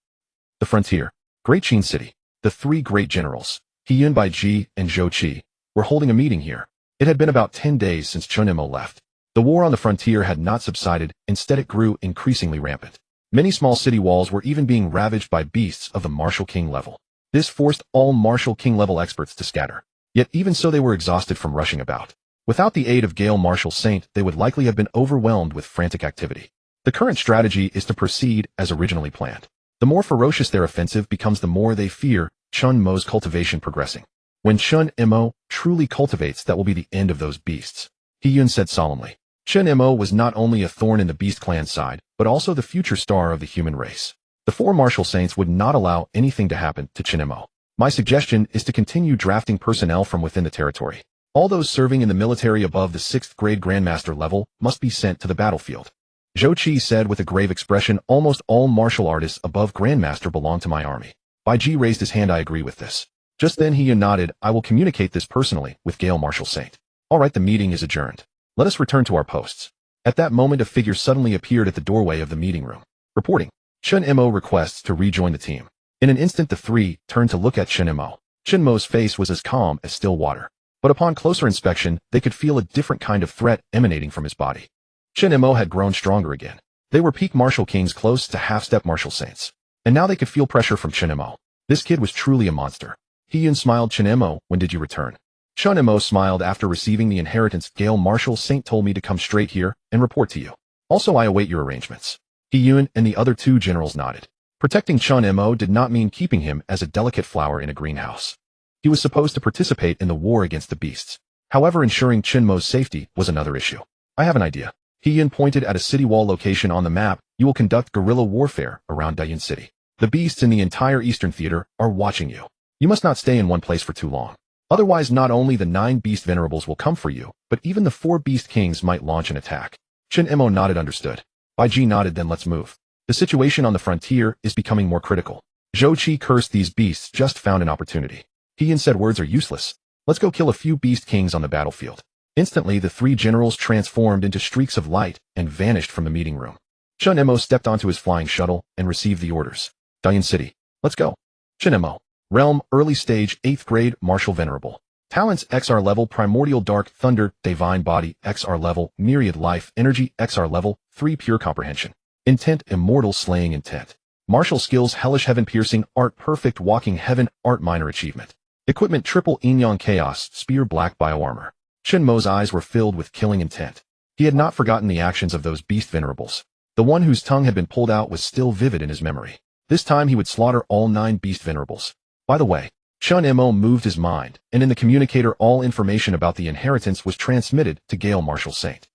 The frontier. Great Qin City. The three great generals, He Yun, Bai Ji, and Zhou Qi, were holding a meeting here. It had been about 10 days since Chen Mo left. The war on the frontier had not subsided, instead it grew increasingly rampant. Many small city walls were even being ravaged by beasts of the Martial King level. This forced all Martial King level experts to scatter. Yet even so they were exhausted from rushing about. Without the aid of Gale Martial Saint, they would likely have been overwhelmed with frantic activity. The current strategy is to proceed as originally planned. The more ferocious their offensive becomes, the more they fear Chen Mo's cultivation progressing. When Chen Mo truly cultivates, that will be the end of those beasts. He Yun said solemnly. Chen Mo was not only a thorn in the Beast Clan's side, but also the future star of the human race. The four martial saints would not allow anything to happen to Chen Mo. My suggestion is to continue drafting personnel from within the territory. All those serving in the military above the 6th grade Grandmaster level must be sent to the battlefield. Zhou Qi said with a grave expression, almost all martial artists above Grandmaster belong to my army. Bai Ji raised his hand. I agree with this. Just then He Yun nodded. I will communicate this personally with Gale Martial Saint. All right, the meeting is adjourned. Let us return to our posts. At that moment a figure suddenly appeared at the doorway of the meeting room. Reporting. Chen Mo requests to rejoin the team. In an instant the three turned to look at Chen Mo. Chen Mo's face was as calm as still water. But upon closer inspection, they could feel a different kind of threat emanating from his body. Chen Mo had grown stronger again. They were peak Martial Kings, close to half-step Martial Saints. And now they could feel pressure from Chen Mo. This kid was truly a monster. He Yun smiled. Chen Mo, when did you return? Chen Mo smiled. After receiving the inheritance, Gale Martial Saint told me to come straight here and report to you. Also, I await your arrangements. He Yun and the other two generals nodded. Protecting Chen Mo did not mean keeping him as a delicate flower in a greenhouse. He was supposed to participate in the war against the beasts. However, ensuring Chen Mo's safety was another issue. I have an idea. He Yun pointed at a city wall location on the map. You will conduct guerrilla warfare around Dayun City. The beasts in the entire Eastern Theater are watching you. You must not stay in one place for too long. Otherwise, not only the 9 beast venerables will come for you, but even the 4 beast kings might launch an attack. Chen Mo nodded. Understood. Bai Ji nodded. Then let's move. The situation on the frontier is becoming more critical. Zhou Qi cursed. These beasts just found an opportunity. He Yun said words are useless. Let's go kill a few beast kings on the battlefield. Instantly, the 3 generals transformed into streaks of light and vanished from the meeting room. Chen Mo stepped onto his flying shuttle and received the orders. Dayun City. Let's go. Chen Mo. Realm, early stage, 8th grade, martial venerable. Talents, XR level, primordial dark, thunder, divine body, XR level, myriad life, energy, XR level, 3 pure comprehension. Intent, immortal slaying intent. Martial skills, hellish heaven piercing, art perfect walking heaven, art minor achievement. Equipment, triple Inyan chaos, spear black bioarmor. Chen Mo's eyes were filled with killing intent. He had not forgotten the actions of those beast venerables. The one whose tongue had been pulled out was still vivid in his memory. This time he would slaughter all 9 beast venerables. By the way, Chen Mo moved his mind, and in the communicator all information about the inheritance was transmitted to Gale Marshal Saint.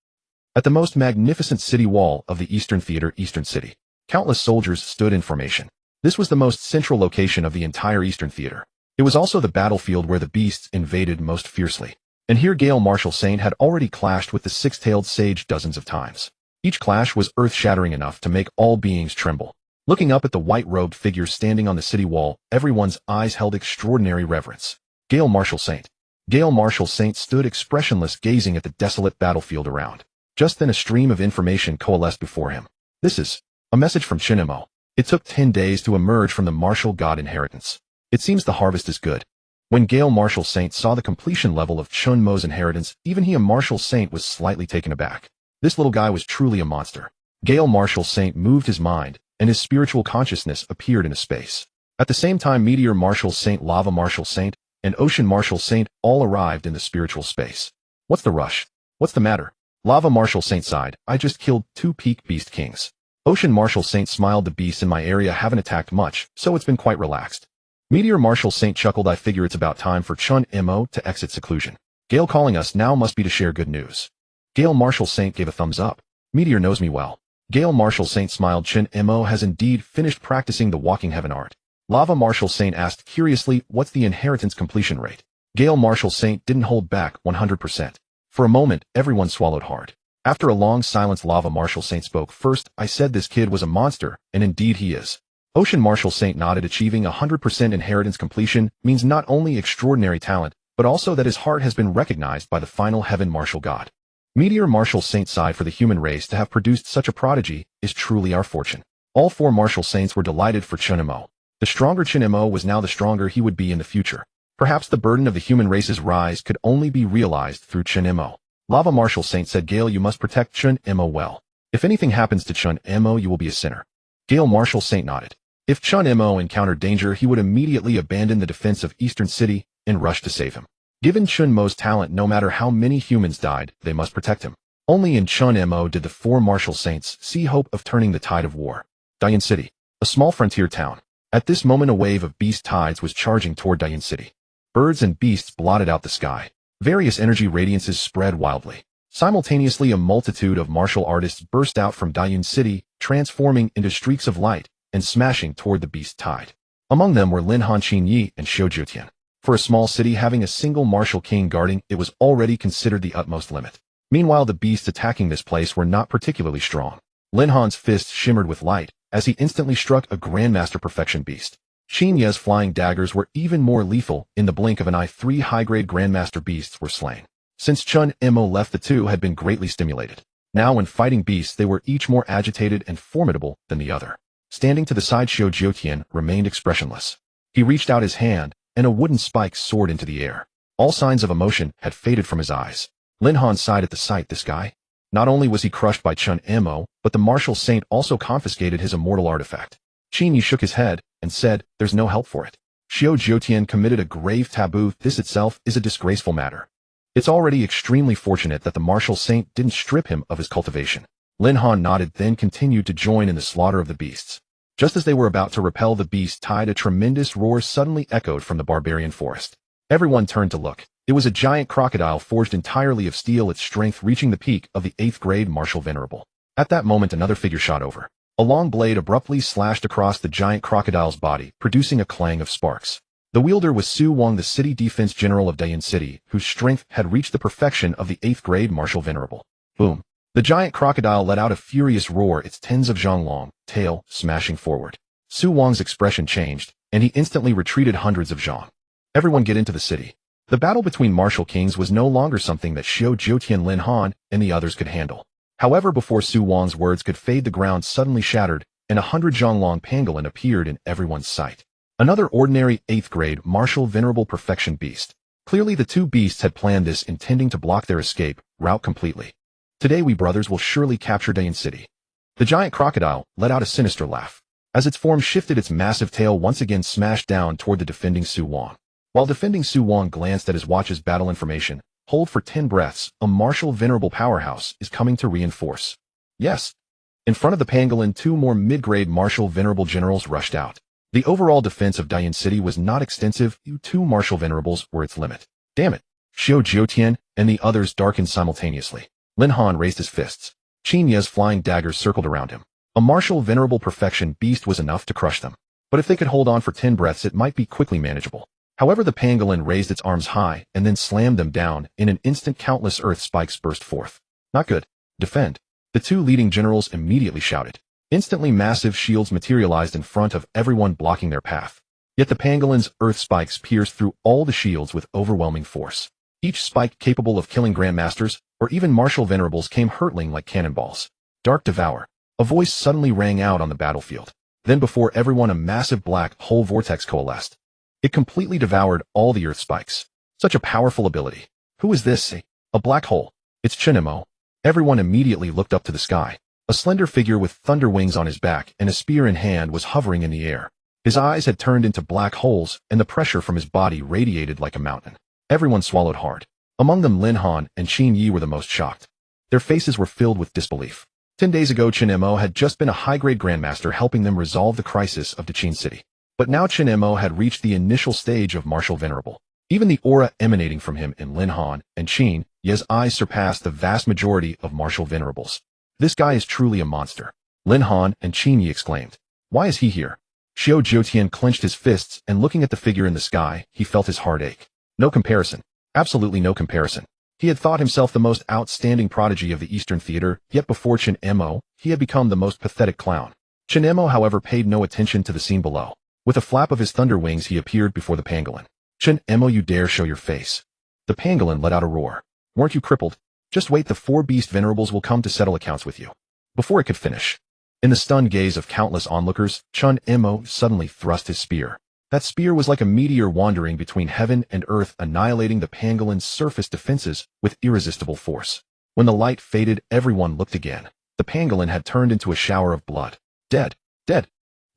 At the most magnificent city wall of the Eastern Theater, Eastern City, countless soldiers stood in formation. This was the most central location of the entire Eastern Theater. It was also the battlefield where the beasts invaded most fiercely. And here Gale Marshal Saint had already clashed with the six-tailed sage dozens of times. Each clash was earth-shattering enough to make all beings tremble. Looking up at the white-robed figures standing on the city wall, everyone's eyes held extraordinary reverence. Gale Marshal Saint. Gale Marshal Saint stood expressionless, gazing at the desolate battlefield around. Just then a stream of information coalesced before him. This is a message from Chen Mo. It took 10 days to emerge from the martial god inheritance. It seems the harvest is good. When Gale Marshal Saint saw the completion level of Chen Mo's inheritance, even he, a Marshal Saint, was slightly taken aback. This little guy was truly a monster. Gale Marshal Saint moved his mind, and his spiritual consciousness appeared in a space. At the same time, Meteor Marshal Saint, Lava Marshal Saint, and Ocean Marshal Saint all arrived in the spiritual space. What's the rush? What's the matter? Lava Marshal Saint sighed. I just killed 2 peak beast kings. Ocean Marshal Saint smiled. The beasts in my area haven't attacked much, so it's been quite relaxed. Meteor Marshal Saint chuckled. I figure it's about time for Chen Mo to exit seclusion. Gale calling us now must be to share good news. Gale Marshal Saint gave a thumbs up. Meteor knows me well. Gale Marshal Saint smiled. Chen Mo has indeed finished practicing the walking heaven art. Lava Marshal Saint asked curiously, what's the inheritance completion rate? Gale Marshal Saint didn't hold back. 100%. For a moment, everyone swallowed hard. After a long silence, Lava Marshal Saint spoke first. I said this kid was a monster, and indeed he is. Ocean Marshal Saint nodded. Achieving 100% inheritance completion means not only extraordinary talent, but also that his heart has been recognized by the final heaven martial god. Meteor Marshal Saint sighed. For the human race to have produced such a prodigy is truly our fortune. All 4 Marshal Saints were delighted for Chen Mo. The stronger Chen Mo was now, the stronger he would be in the future. Perhaps the burden of the human race's rise could only be realized through Chen Mo. Lava Marshal Saint said, Gale, you must protect Chen Mo well. If anything happens to Chen Mo, you will be a sinner. Gale Marshal Saint nodded. If Chen Mo encountered danger, he would immediately abandon the defense of Eastern City and rush to save him. Given Chen Mo's talent, no matter how many humans died, they must protect him. Only in Chen Mo did the 4 Marshal Saints see hope of turning the tide of war. Dian City, a small frontier town. At this moment, a wave of beast tides was charging toward Dian City. Birds and beasts blotted out the sky. Various energy radiances spread wildly. Simultaneously, a multitude of martial artists burst out from Dian City, transforming into streaks of light and smashing toward the beast tide. Among them were Linhan Qinyi and Xiu Jiutian. For a small city having a single martial king guarding it was already considered the utmost limit. Meanwhile, the beasts attacking this place were not particularly strong. Linhan's fist shimmered with light as he instantly struck a Grandmaster Perfection beast. Qinye's flying daggers were even more lethal. In the blink of an eye, 3 high-grade Grandmaster beasts were slain. Since Chen Mo left, the two had been greatly stimulated. Now, when fighting beasts, they were each more agitated and formidable than the other. Standing to the side, Xiu Jiutian remained expressionless. He reached out his hand, and a wooden spike soared into the air. All signs of emotion had faded from his eyes. Linhan sighed at the sight. This guy? Not only was he crushed by Chen Mo, but the Martial Saint also confiscated his immortal artifact. Qinyi shook his head and said, there's no help for it. Xiu Jiutian committed a grave taboo. This itself is a disgraceful matter. It's already extremely fortunate that the Martial Saint didn't strip him of his cultivation. Linhan nodded, then continued to join in the slaughter of the beasts. Just as they were about to repel the beast tide, a tremendous roar suddenly echoed from the barbarian forest. Everyone turned to look. It was a giant crocodile forged entirely of steel, its strength reaching the peak of the 8th grade martial venerable. At that moment, another figure shot over. A long blade abruptly slashed across the giant crocodile's body, producing a clang of sparks. The wielder was Su Wang, the city defense general of Dian City, whose strength had reached the perfection of the 8th grade martial venerable. Boom. The giant crocodile let out a furious roar, its tens of zhonglong, tail, smashing forward. Su Wang's expression changed, and he instantly retreated hundreds of zhong. Everyone get into the city. The battle between martial kings was no longer something that Xiu Jiutian, Linhan, and the others could handle. However, before Su Wang's words could fade, the ground suddenly shattered, and 100 zhonglong pangolin appeared in everyone's sight. Another ordinary 8th grade martial venerable perfection beast. Clearly the two beasts had planned this, intending to block their escape route completely. Today we brothers will surely capture Dian City. The giant crocodile let out a sinister laugh. As its form shifted, its massive tail once again smashed down toward the defending Su Wang. While defending, Su Wang glanced at his watch's battle information. Hold for 10 breaths, a martial venerable powerhouse is coming to reinforce. Yes. In front of the pangolin, 2 more mid-grade martial venerable generals rushed out. The overall defense of Dian City was not extensive. Two martial venerables were its limit. Damn it! Xiao Jiutian and the others darkened simultaneously. Lin Han raised his fists. Qin Ye's flying daggers circled around him. A martial venerable perfection beast was enough to crush them. But if they could hold on for 10 breaths, it might be quickly manageable. However, the pangolin raised its arms high and then slammed them down. In an instant, countless earth spikes burst forth. Not good. Defend. The two leading generals immediately shouted. Instantly, massive shields materialized in front of everyone, blocking their path. Yet the pangolin's earth spikes pierced through all the shields with overwhelming force. Each spike capable of killing grandmasters or even martial venerables came hurtling like cannonballs. Dark Devour. A voice suddenly rang out on the battlefield. Then before everyone, a massive black hole vortex coalesced. It completely devoured all the earth spikes. Such a powerful ability. Who is this? A black hole. It's Chen Mo. Everyone immediately looked up to the sky. A slender figure with thunder wings on his back and a spear in hand was hovering in the air. His eyes had turned into black holes, and the pressure from his body radiated like a mountain. Everyone swallowed hard. Among them, Lin Han and Qin Yi were the most shocked. Their faces were filled with disbelief. 10 days ago, Chen Mo had just been a high-grade grandmaster helping them resolve the crisis of Daqin City. But now Chen Mo had reached the initial stage of martial venerable. Even the aura emanating from him in Lin Han and Qin Ye's eyes surpassed the vast majority of martial venerables. This guy is truly a monster. Lin Han and Qin Yi exclaimed. Why is he here? Xiao Jiutian clenched his fists, and looking at the figure in the sky, he felt his heart ache. No comparison. Absolutely no comparison. He had thought himself the most outstanding prodigy of the Eastern Theater, yet before Chen Mo, he had become the most pathetic clown. Chen Mo, however, paid no attention to the scene below. With a flap of his thunder wings, he appeared before the pangolin. Chen Mo, you dare show your face? The pangolin let out a roar. Weren't you crippled? Just wait, the 4 beast venerables will come to settle accounts with you. Before it could finish. In the stunned gaze of countless onlookers, Chen Mo suddenly thrust his spear. That spear was like a meteor wandering between heaven and earth, annihilating the pangolin's surface defenses with irresistible force. When the light faded, everyone looked again. The pangolin had turned into a shower of blood. Dead. Dead.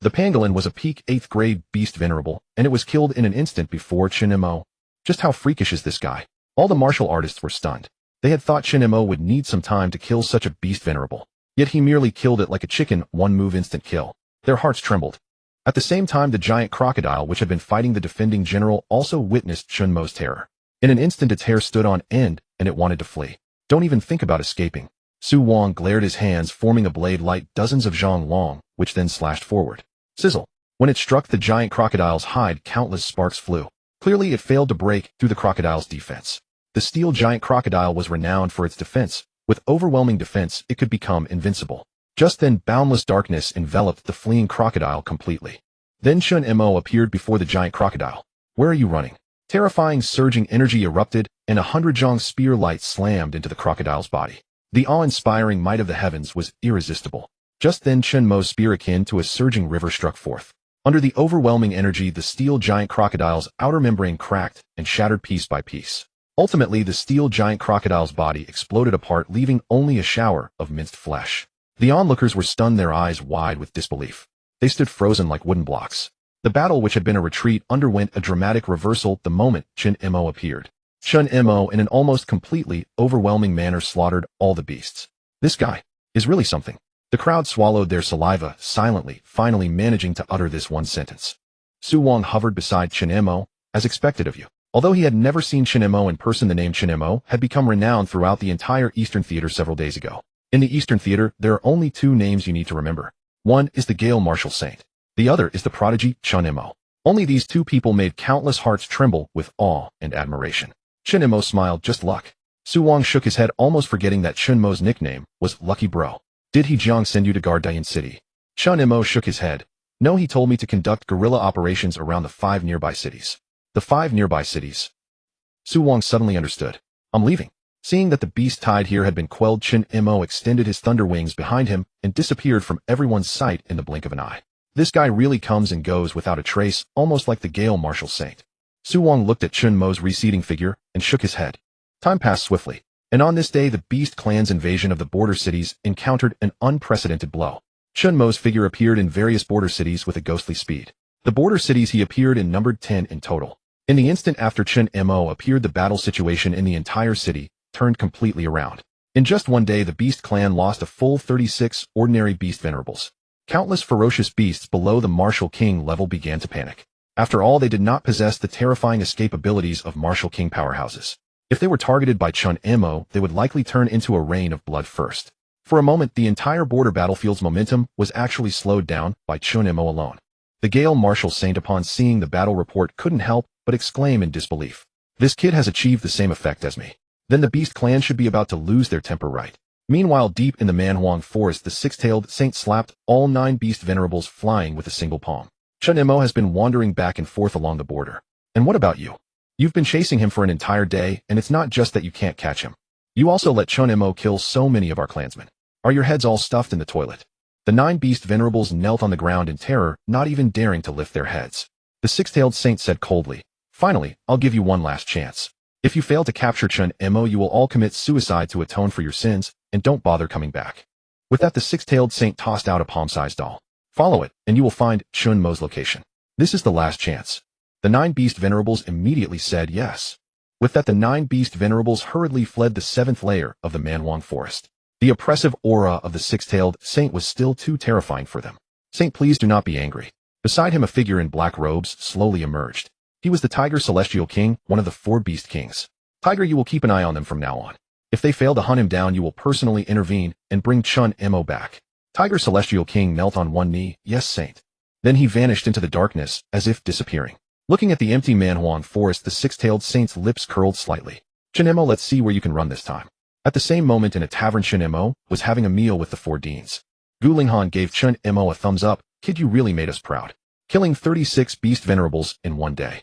The pangolin was a peak 8th grade beast venerable, and it was killed in an instant before Chen Mo. Just how freakish is this guy? All the martial artists were stunned. They had thought Chen Mo would need some time to kill such a beast venerable. Yet he merely killed it like a chicken, one move instant kill. Their hearts trembled. At the same time, the giant crocodile which had been fighting the defending general also witnessed Chen Mo's terror. In an instant, its hair stood on end, and it wanted to flee. Don't even think about escaping. Su Wang glared his hands, forming a blade like dozens of zhang long, which then slashed forward. Sizzle. When it struck the giant crocodile's hide, countless sparks flew. Clearly, it failed to break through the crocodile's defense. The steel giant crocodile was renowned for its defense. With overwhelming defense, it could become invincible. Just then, boundless darkness enveloped the fleeing crocodile completely. Then Chen Mo appeared before the giant crocodile. Where are you running? Terrifying surging energy erupted, and 100 zhang spear light slammed into the crocodile's body. The awe-inspiring might of the heavens was irresistible. Just then, Chen Mo's spear, akin to a surging river, struck forth. Under the overwhelming energy, the steel giant crocodile's outer membrane cracked and shattered piece by piece. Ultimately, the steel giant crocodile's body exploded apart, leaving only a shower of minced flesh. The onlookers were stunned, their eyes wide with disbelief. They stood frozen like wooden blocks. The battle, which had been a retreat, underwent a dramatic reversal the moment Chen Mo appeared. Chen Mo, in an almost completely overwhelming manner, slaughtered all the beasts. This guy is really something. The crowd swallowed their saliva silently, finally managing to utter this one sentence. Su Wang hovered beside Chen Mo, as expected of you. Although he had never seen Chen Mo in person, the name Chen Mo had become renowned throughout the entire Eastern Theater several days ago. In the Eastern Theater, there are only 2 names you need to remember. One is the Gale Martial Saint. The other is the prodigy Chen Mo. Only these 2 people made countless hearts tremble with awe and admiration. Chen Mo smiled. Just luck. Su Wang shook his head, almost forgetting that Chen Mo's nickname was Lucky Bro. Did he Jiang send you to guard Dian City? Chen Mo shook his head. No, he told me to conduct guerrilla operations around the 5 nearby cities. The 5 nearby cities. Su Wang suddenly understood. I'm leaving. Seeing that the beast tied here had been quelled, Chen Mo extended his thunder wings behind him and disappeared from everyone's sight in the blink of an eye. This guy really comes and goes without a trace, almost like the Gale Martial Saint. Su Wang looked at Chen Mo's receding figure and shook his head. Time passed swiftly, and on this day the Beast Clan's invasion of the border cities encountered an unprecedented blow. Chen Mo's figure appeared in various border cities with a ghostly speed. The border cities he appeared in numbered 10 in total. In the instant after Chen Mo appeared, the battle situation in the entire city turned completely around. In just one day, the Beast Clan lost a full 36 ordinary beast venerables. Countless ferocious beasts below the martial king level began to panic. After all, they did not possess the terrifying escape abilities of martial king powerhouses. If they were targeted by Chen Mo, they would likely turn into a rain of blood first. For a moment, the entire border battlefield's momentum was actually slowed down by Chen Mo alone. The Gale martial saint, upon seeing the battle report, couldn't help but exclaim in disbelief. This kid has achieved the same effect as me. Then the beast clan should be about to lose their temper, right? Meanwhile, deep in the Manhuang forest, the six-tailed saint slapped all 9 beast venerables flying with a single palm. Chen Mo has been wandering back and forth along the border. And what about you? You've been chasing him for an entire day, and it's not just that you can't catch him. You also let Chen Mo kill so many of our clansmen. Are your heads all stuffed in the toilet? The 9 beast venerables knelt on the ground in terror, not even daring to lift their heads. The six-tailed saint said coldly, "Finally, I'll give you one last chance. If you fail to capture Chen Mo, you will all commit suicide to atone for your sins, and don't bother coming back." With that, the six-tailed saint tossed out a palm-sized doll. "Follow it, and you will find Chen Mo's location. This is the last chance." The 9 beast venerables immediately said yes. With that, the 9 beast venerables hurriedly fled the 7th layer of the Manhuang forest. The oppressive aura of the six-tailed saint was still too terrifying for them. "Saint, please do not be angry." Beside him, a figure in black robes slowly emerged. He was the Tiger Celestial King, one of the 4 beast kings. "Tiger, you will keep an eye on them from now on. If they fail to hunt him down, you will personally intervene and bring Chen Mo back." Tiger Celestial King knelt on one knee. "Yes, Saint." Then he vanished into the darkness, as if disappearing. Looking at the empty Manhuang forest, the six-tailed saint's lips curled slightly. "Chen Mo, let's see where you can run this time." At the same moment, in a tavern, Chen Mo was having a meal with the 4 deans. Gu Linghan gave Chen Mo a thumbs up. "Kid, you really made us proud. Killing 36 beast venerables in one day.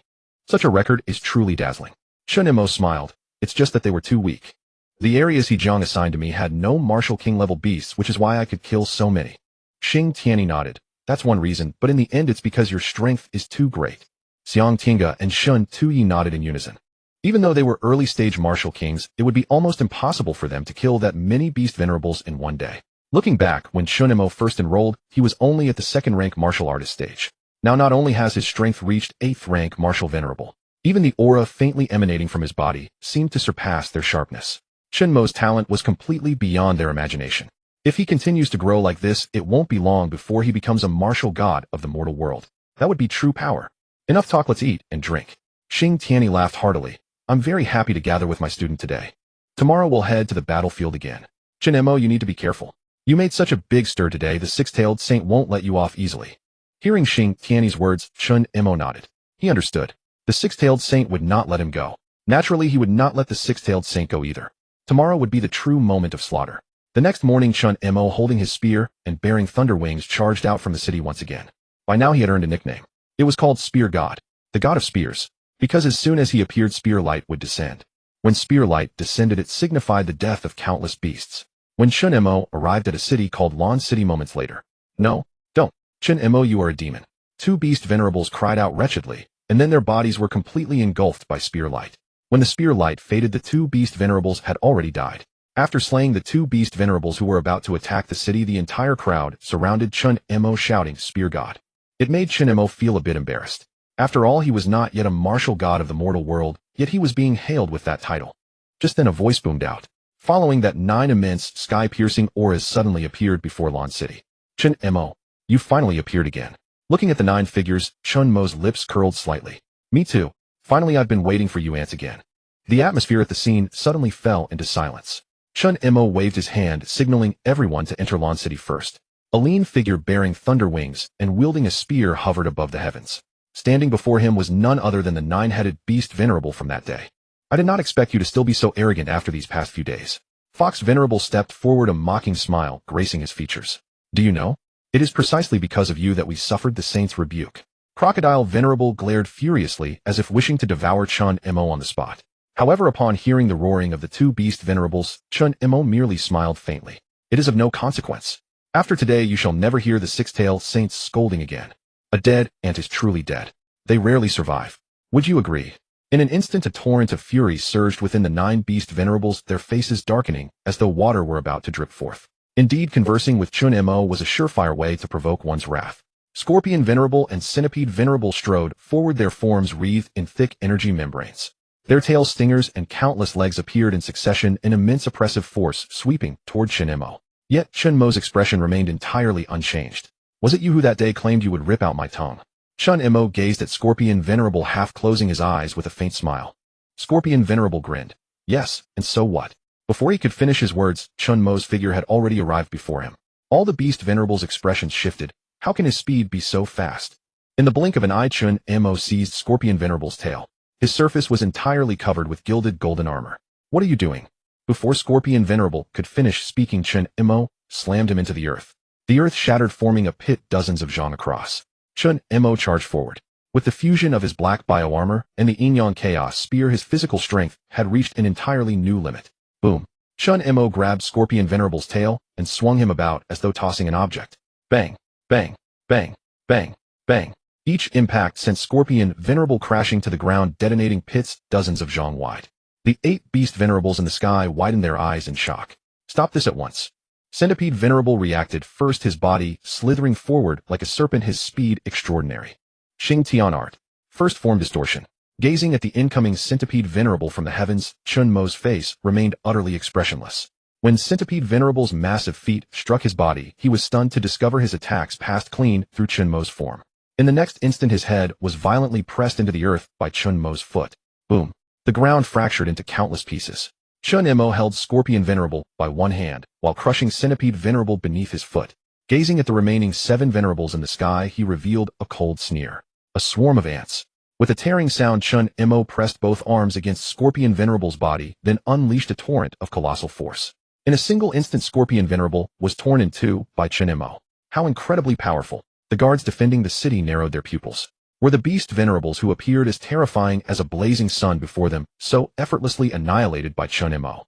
Such a record is truly dazzling." Chen Mo smiled. "It's just that they were too weak. The areas he Jiang assigned to me had no martial king level beasts, which is why I could kill so many." Xing Tianyi nodded. "That's one reason, but in the end it's because your strength is too great." Xiang Tinga and Shun Tuyi nodded in unison. Even though they were early-stage martial kings, it would be almost impossible for them to kill that many beast venerables in one day. Looking back, when Chen Mo first enrolled, he was only at the 2nd rank martial artist stage. Now not only has his strength reached 8th rank martial venerable, even the aura faintly emanating from his body seemed to surpass their sharpness. Chen Mo's talent was completely beyond their imagination. If he continues to grow like this, it won't be long before he becomes a martial god of the mortal world. That would be true power. Enough talk, let's eat and drink. Xing Tianyi laughed heartily. "I'm very happy to gather with my student today. Tomorrow we'll head to the battlefield again. Chen Mo, you need to be careful. You made such a big stir today, the six-tailed saint won't let you off easily." Hearing Xing Tianyi's words, Chen Mo nodded. He understood. The six-tailed saint would not let him go. Naturally, he would not let the six-tailed saint go either. Tomorrow would be the true moment of slaughter. The next morning, Chen Mo, holding his spear and bearing thunder wings, charged out from the city once again. By now he had earned a nickname. It was called Spear God, the god of spears, because as soon as he appeared, spear light would descend. When spear light descended, it signified the death of countless beasts. When Chen Mo arrived at a city called Lan City moments later. "No, don't. Chen Mo, you are a demon." 2 beast venerables cried out wretchedly, and then their bodies were completely engulfed by spear light. When the spear light faded, the 2 beast venerables had already died. After slaying the 2 beast venerables who were about to attack the city, the entire crowd surrounded Chen Mo, shouting, "Spear God." It made Chen Mo feel a bit embarrassed. After all, he was not yet a martial god of the mortal world, yet he was being hailed with that title. Just then a voice boomed out. Following that, 9 immense, sky-piercing auras suddenly appeared before Lan City. "Chen Mo, you finally appeared again." Looking at the 9 figures, Chen Mo's lips curled slightly. "Me too. Finally, I've been waiting for you ants again." The atmosphere at the scene suddenly fell into silence. Chen Mo waved his hand, signaling everyone to enter Lan City first. A lean figure bearing thunder wings and wielding a spear hovered above the heavens. Standing before him was none other than the 9-headed beast venerable from that day. "I did not expect you to still be so arrogant after these past few days." Fox Venerable stepped forward, a mocking smile gracing his features. "Do you know? It is precisely because of you that we suffered the saint's rebuke." Crocodile Venerable glared furiously, as if wishing to devour Chen Mo on the spot. However, upon hearing the roaring of the 2 beast venerables, Chen Mo merely smiled faintly. "It is of no consequence. After today you shall never hear the six-tailed saints scolding again. A dead ant is truly dead. They rarely survive. Would you agree?" In an instant, a torrent of fury surged within the 9 beast venerables, their faces darkening as though water were about to drip forth. Indeed, conversing with Chen Mo was a surefire way to provoke one's wrath. Scorpion Venerable and Centipede Venerable strode forward, their forms wreathed in thick energy membranes. Their tail stingers and countless legs appeared in succession, an immense oppressive force sweeping toward Chen Mo. Yet Chen Mo's expression remained entirely unchanged. Was it you who that day claimed you would rip out my tongue? Chen Mo gazed at Scorpion Venerable, half closing his eyes with a faint smile. Scorpion Venerable grinned. Yes, and so what? Before he could finish his words, Chen Mo's figure had already arrived before him. All the Beast Venerable's expressions shifted. How can his speed be so fast? In the blink of an eye, Chen Mo seized Scorpion Venerable's tail. His surface was entirely covered with gilded golden armor. What are you doing? Before Scorpion Venerable could finish speaking, Chen Mo slammed him into the earth. The earth shattered, forming a pit dozens of zhang across. Chen Mo charged forward. With the fusion of his black bioarmor and the yin yang chaos spear, his physical strength had reached an entirely new limit. Boom. Chen Mo grabbed Scorpion Venerable's tail and swung him about as though tossing an object. Bang, bang, bang, bang, bang. Each impact sent Scorpion Venerable crashing to the ground, detonating pits dozens of zhang wide. The 8 Beast Venerables in the sky widened their eyes in shock. Stop this at once. Centipede Venerable reacted first, his body slithering forward like a serpent, his speed extraordinary. Xing Tian Art. First form distortion. Gazing at the incoming Centipede Venerable from the heavens, Chen Mo's face remained utterly expressionless. When Centipede Venerable's massive feet struck his body, he was stunned to discover his attacks passed clean through Chen Mo's form. In the next instant, his head was violently pressed into the earth by Chen Mo's foot. Boom. The ground fractured into countless pieces. Chen Mo held Scorpion Venerable by one hand, while crushing Centipede Venerable beneath his foot. Gazing at the remaining 7 Venerables in the sky, he revealed a cold sneer. A swarm of ants. With a tearing sound, Chen Mo pressed both arms against Scorpion Venerable's body, then unleashed a torrent of colossal force. In a single instant, Scorpion Venerable was torn in two by Chen Mo. How incredibly powerful. The guards defending the city narrowed their pupils. Were the Beast Venerables, who appeared as terrifying as a blazing sun before them, so effortlessly annihilated by Chen Mo?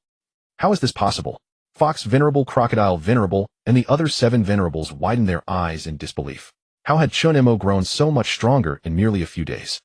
How is this possible? Fox Venerable, Crocodile Venerable, and the other 7 Venerables widened their eyes in disbelief. How had Chen Mo grown so much stronger in merely a few days?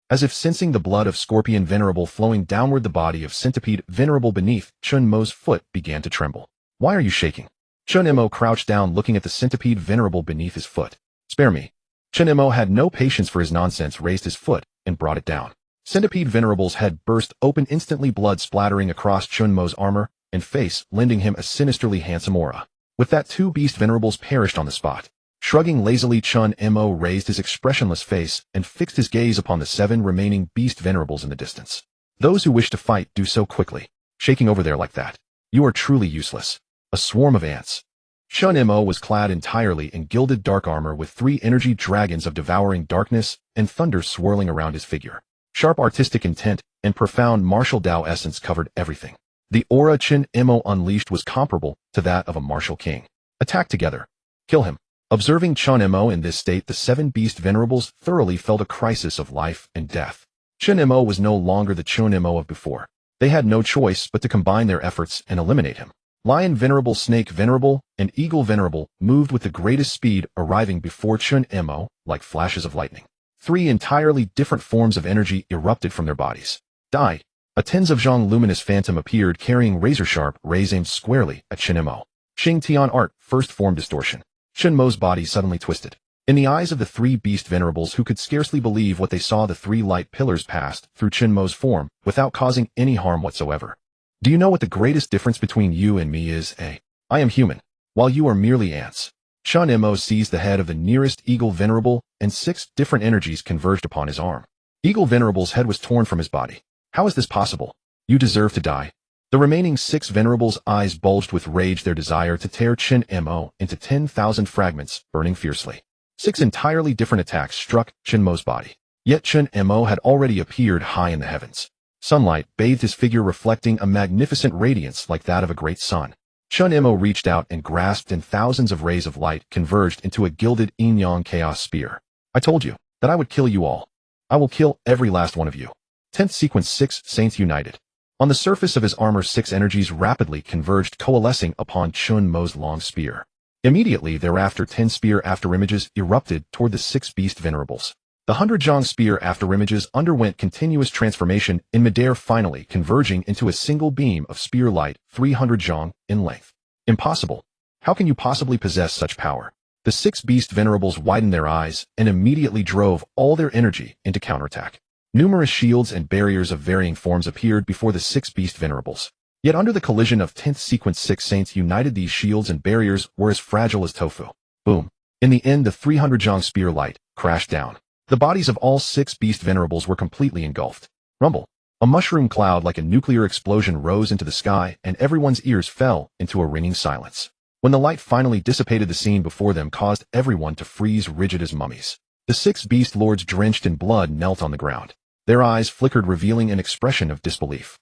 As if sensing the blood of Scorpion Venerable flowing downward, the body of Centipede Venerable beneath Chen Mo's foot began to tremble. Why are you shaking? Chen Mo crouched down, looking at the Centipede Venerable beneath his foot. Spare me. Chen Mo had no patience for his nonsense, raised his foot, and brought it down. Centipede Venerable's head burst open, instantly blood splattering across Chen Mo's armor and face, lending him a sinisterly handsome aura. With that, 2 Beast Venerables perished on the spot. Shrugging lazily, Chen Mo raised his expressionless face and fixed his gaze upon the 7 remaining Beast Venerables in the distance. Those who wish to fight do so quickly. Shaking over there like that. You are truly useless. A swarm of ants. Chen Mo was clad entirely in gilded dark armor, with 3 energy dragons of devouring darkness and thunder swirling around his figure. Sharp artistic intent and profound martial Dao essence covered everything. The aura Chen Mo unleashed was comparable to that of a martial king. Attack together. Kill him. Observing Chen Mo in this state, the 7 Beast Venerables thoroughly felt a crisis of life and death. Chen Mo was no longer the Chen Mo of before. They had no choice but to combine their efforts and eliminate him. Lion Venerable, Snake Venerable, and Eagle Venerable moved with the greatest speed, arriving before Chen Mo like flashes of lightning. 3 entirely different forms of energy erupted from their bodies. Die! A tens of zhang luminous phantom appeared, carrying razor-sharp rays aimed squarely at Chen Mo. Xing Tian Art, first form distortion. Chen Mo's body suddenly twisted. In the eyes of the 3 Beast Venerables, who could scarcely believe what they saw, the 3 light pillars passed through Chen Mo's form without causing any harm whatsoever. Do you know what the greatest difference between you and me is, eh? I am human, while you are merely ants. Chen Mo seized the head of the nearest Eagle Venerable, and 6 different energies converged upon his arm. Eagle Venerable's head was torn from his body. How is this possible? You deserve to die. The remaining 6 Venerables' eyes bulged with rage, their desire to tear Chen Mo into 10,000 fragments, burning fiercely. 6 entirely different attacks struck Chen Mo's body. Yet Chen Mo had already appeared high in the heavens. Sunlight bathed his figure, reflecting a magnificent radiance like that of a great sun. Chen Mo reached out and grasped, and thousands of rays of light converged into a gilded yin-yang chaos spear. I told you that I would kill you all. I will kill every last one of you. 10th sequence, 6 Saints united. On the surface of his armor, 6 energies rapidly converged, coalescing upon Chen Mo's long spear. Immediately thereafter, 10 spear afterimages erupted toward the 6 Beast Venerables. The 100 zhang spear afterimages underwent continuous transformation in midair, finally converging into a single beam of spear light 300 zhang in length. Impossible. How can you possibly possess such power? The 6 Beast Venerables widened their eyes and immediately drove all their energy into counterattack. Numerous shields and barriers of varying forms appeared before the 6 Beast Venerables. Yet under the collision of 10th sequence, 6 Saints united, these shields and barriers were as fragile as tofu. Boom. In the end, the 300 Zhang spear light crashed down. The bodies of all 6 beast venerables were completely engulfed. Rumble. A mushroom cloud like a nuclear explosion rose into the sky, and everyone's ears fell into a ringing silence. When the light finally dissipated, the scene before them caused everyone to freeze rigid as mummies. The 6 beast lords, drenched in blood, knelt on the ground. Their eyes flickered, revealing an expression of disbelief.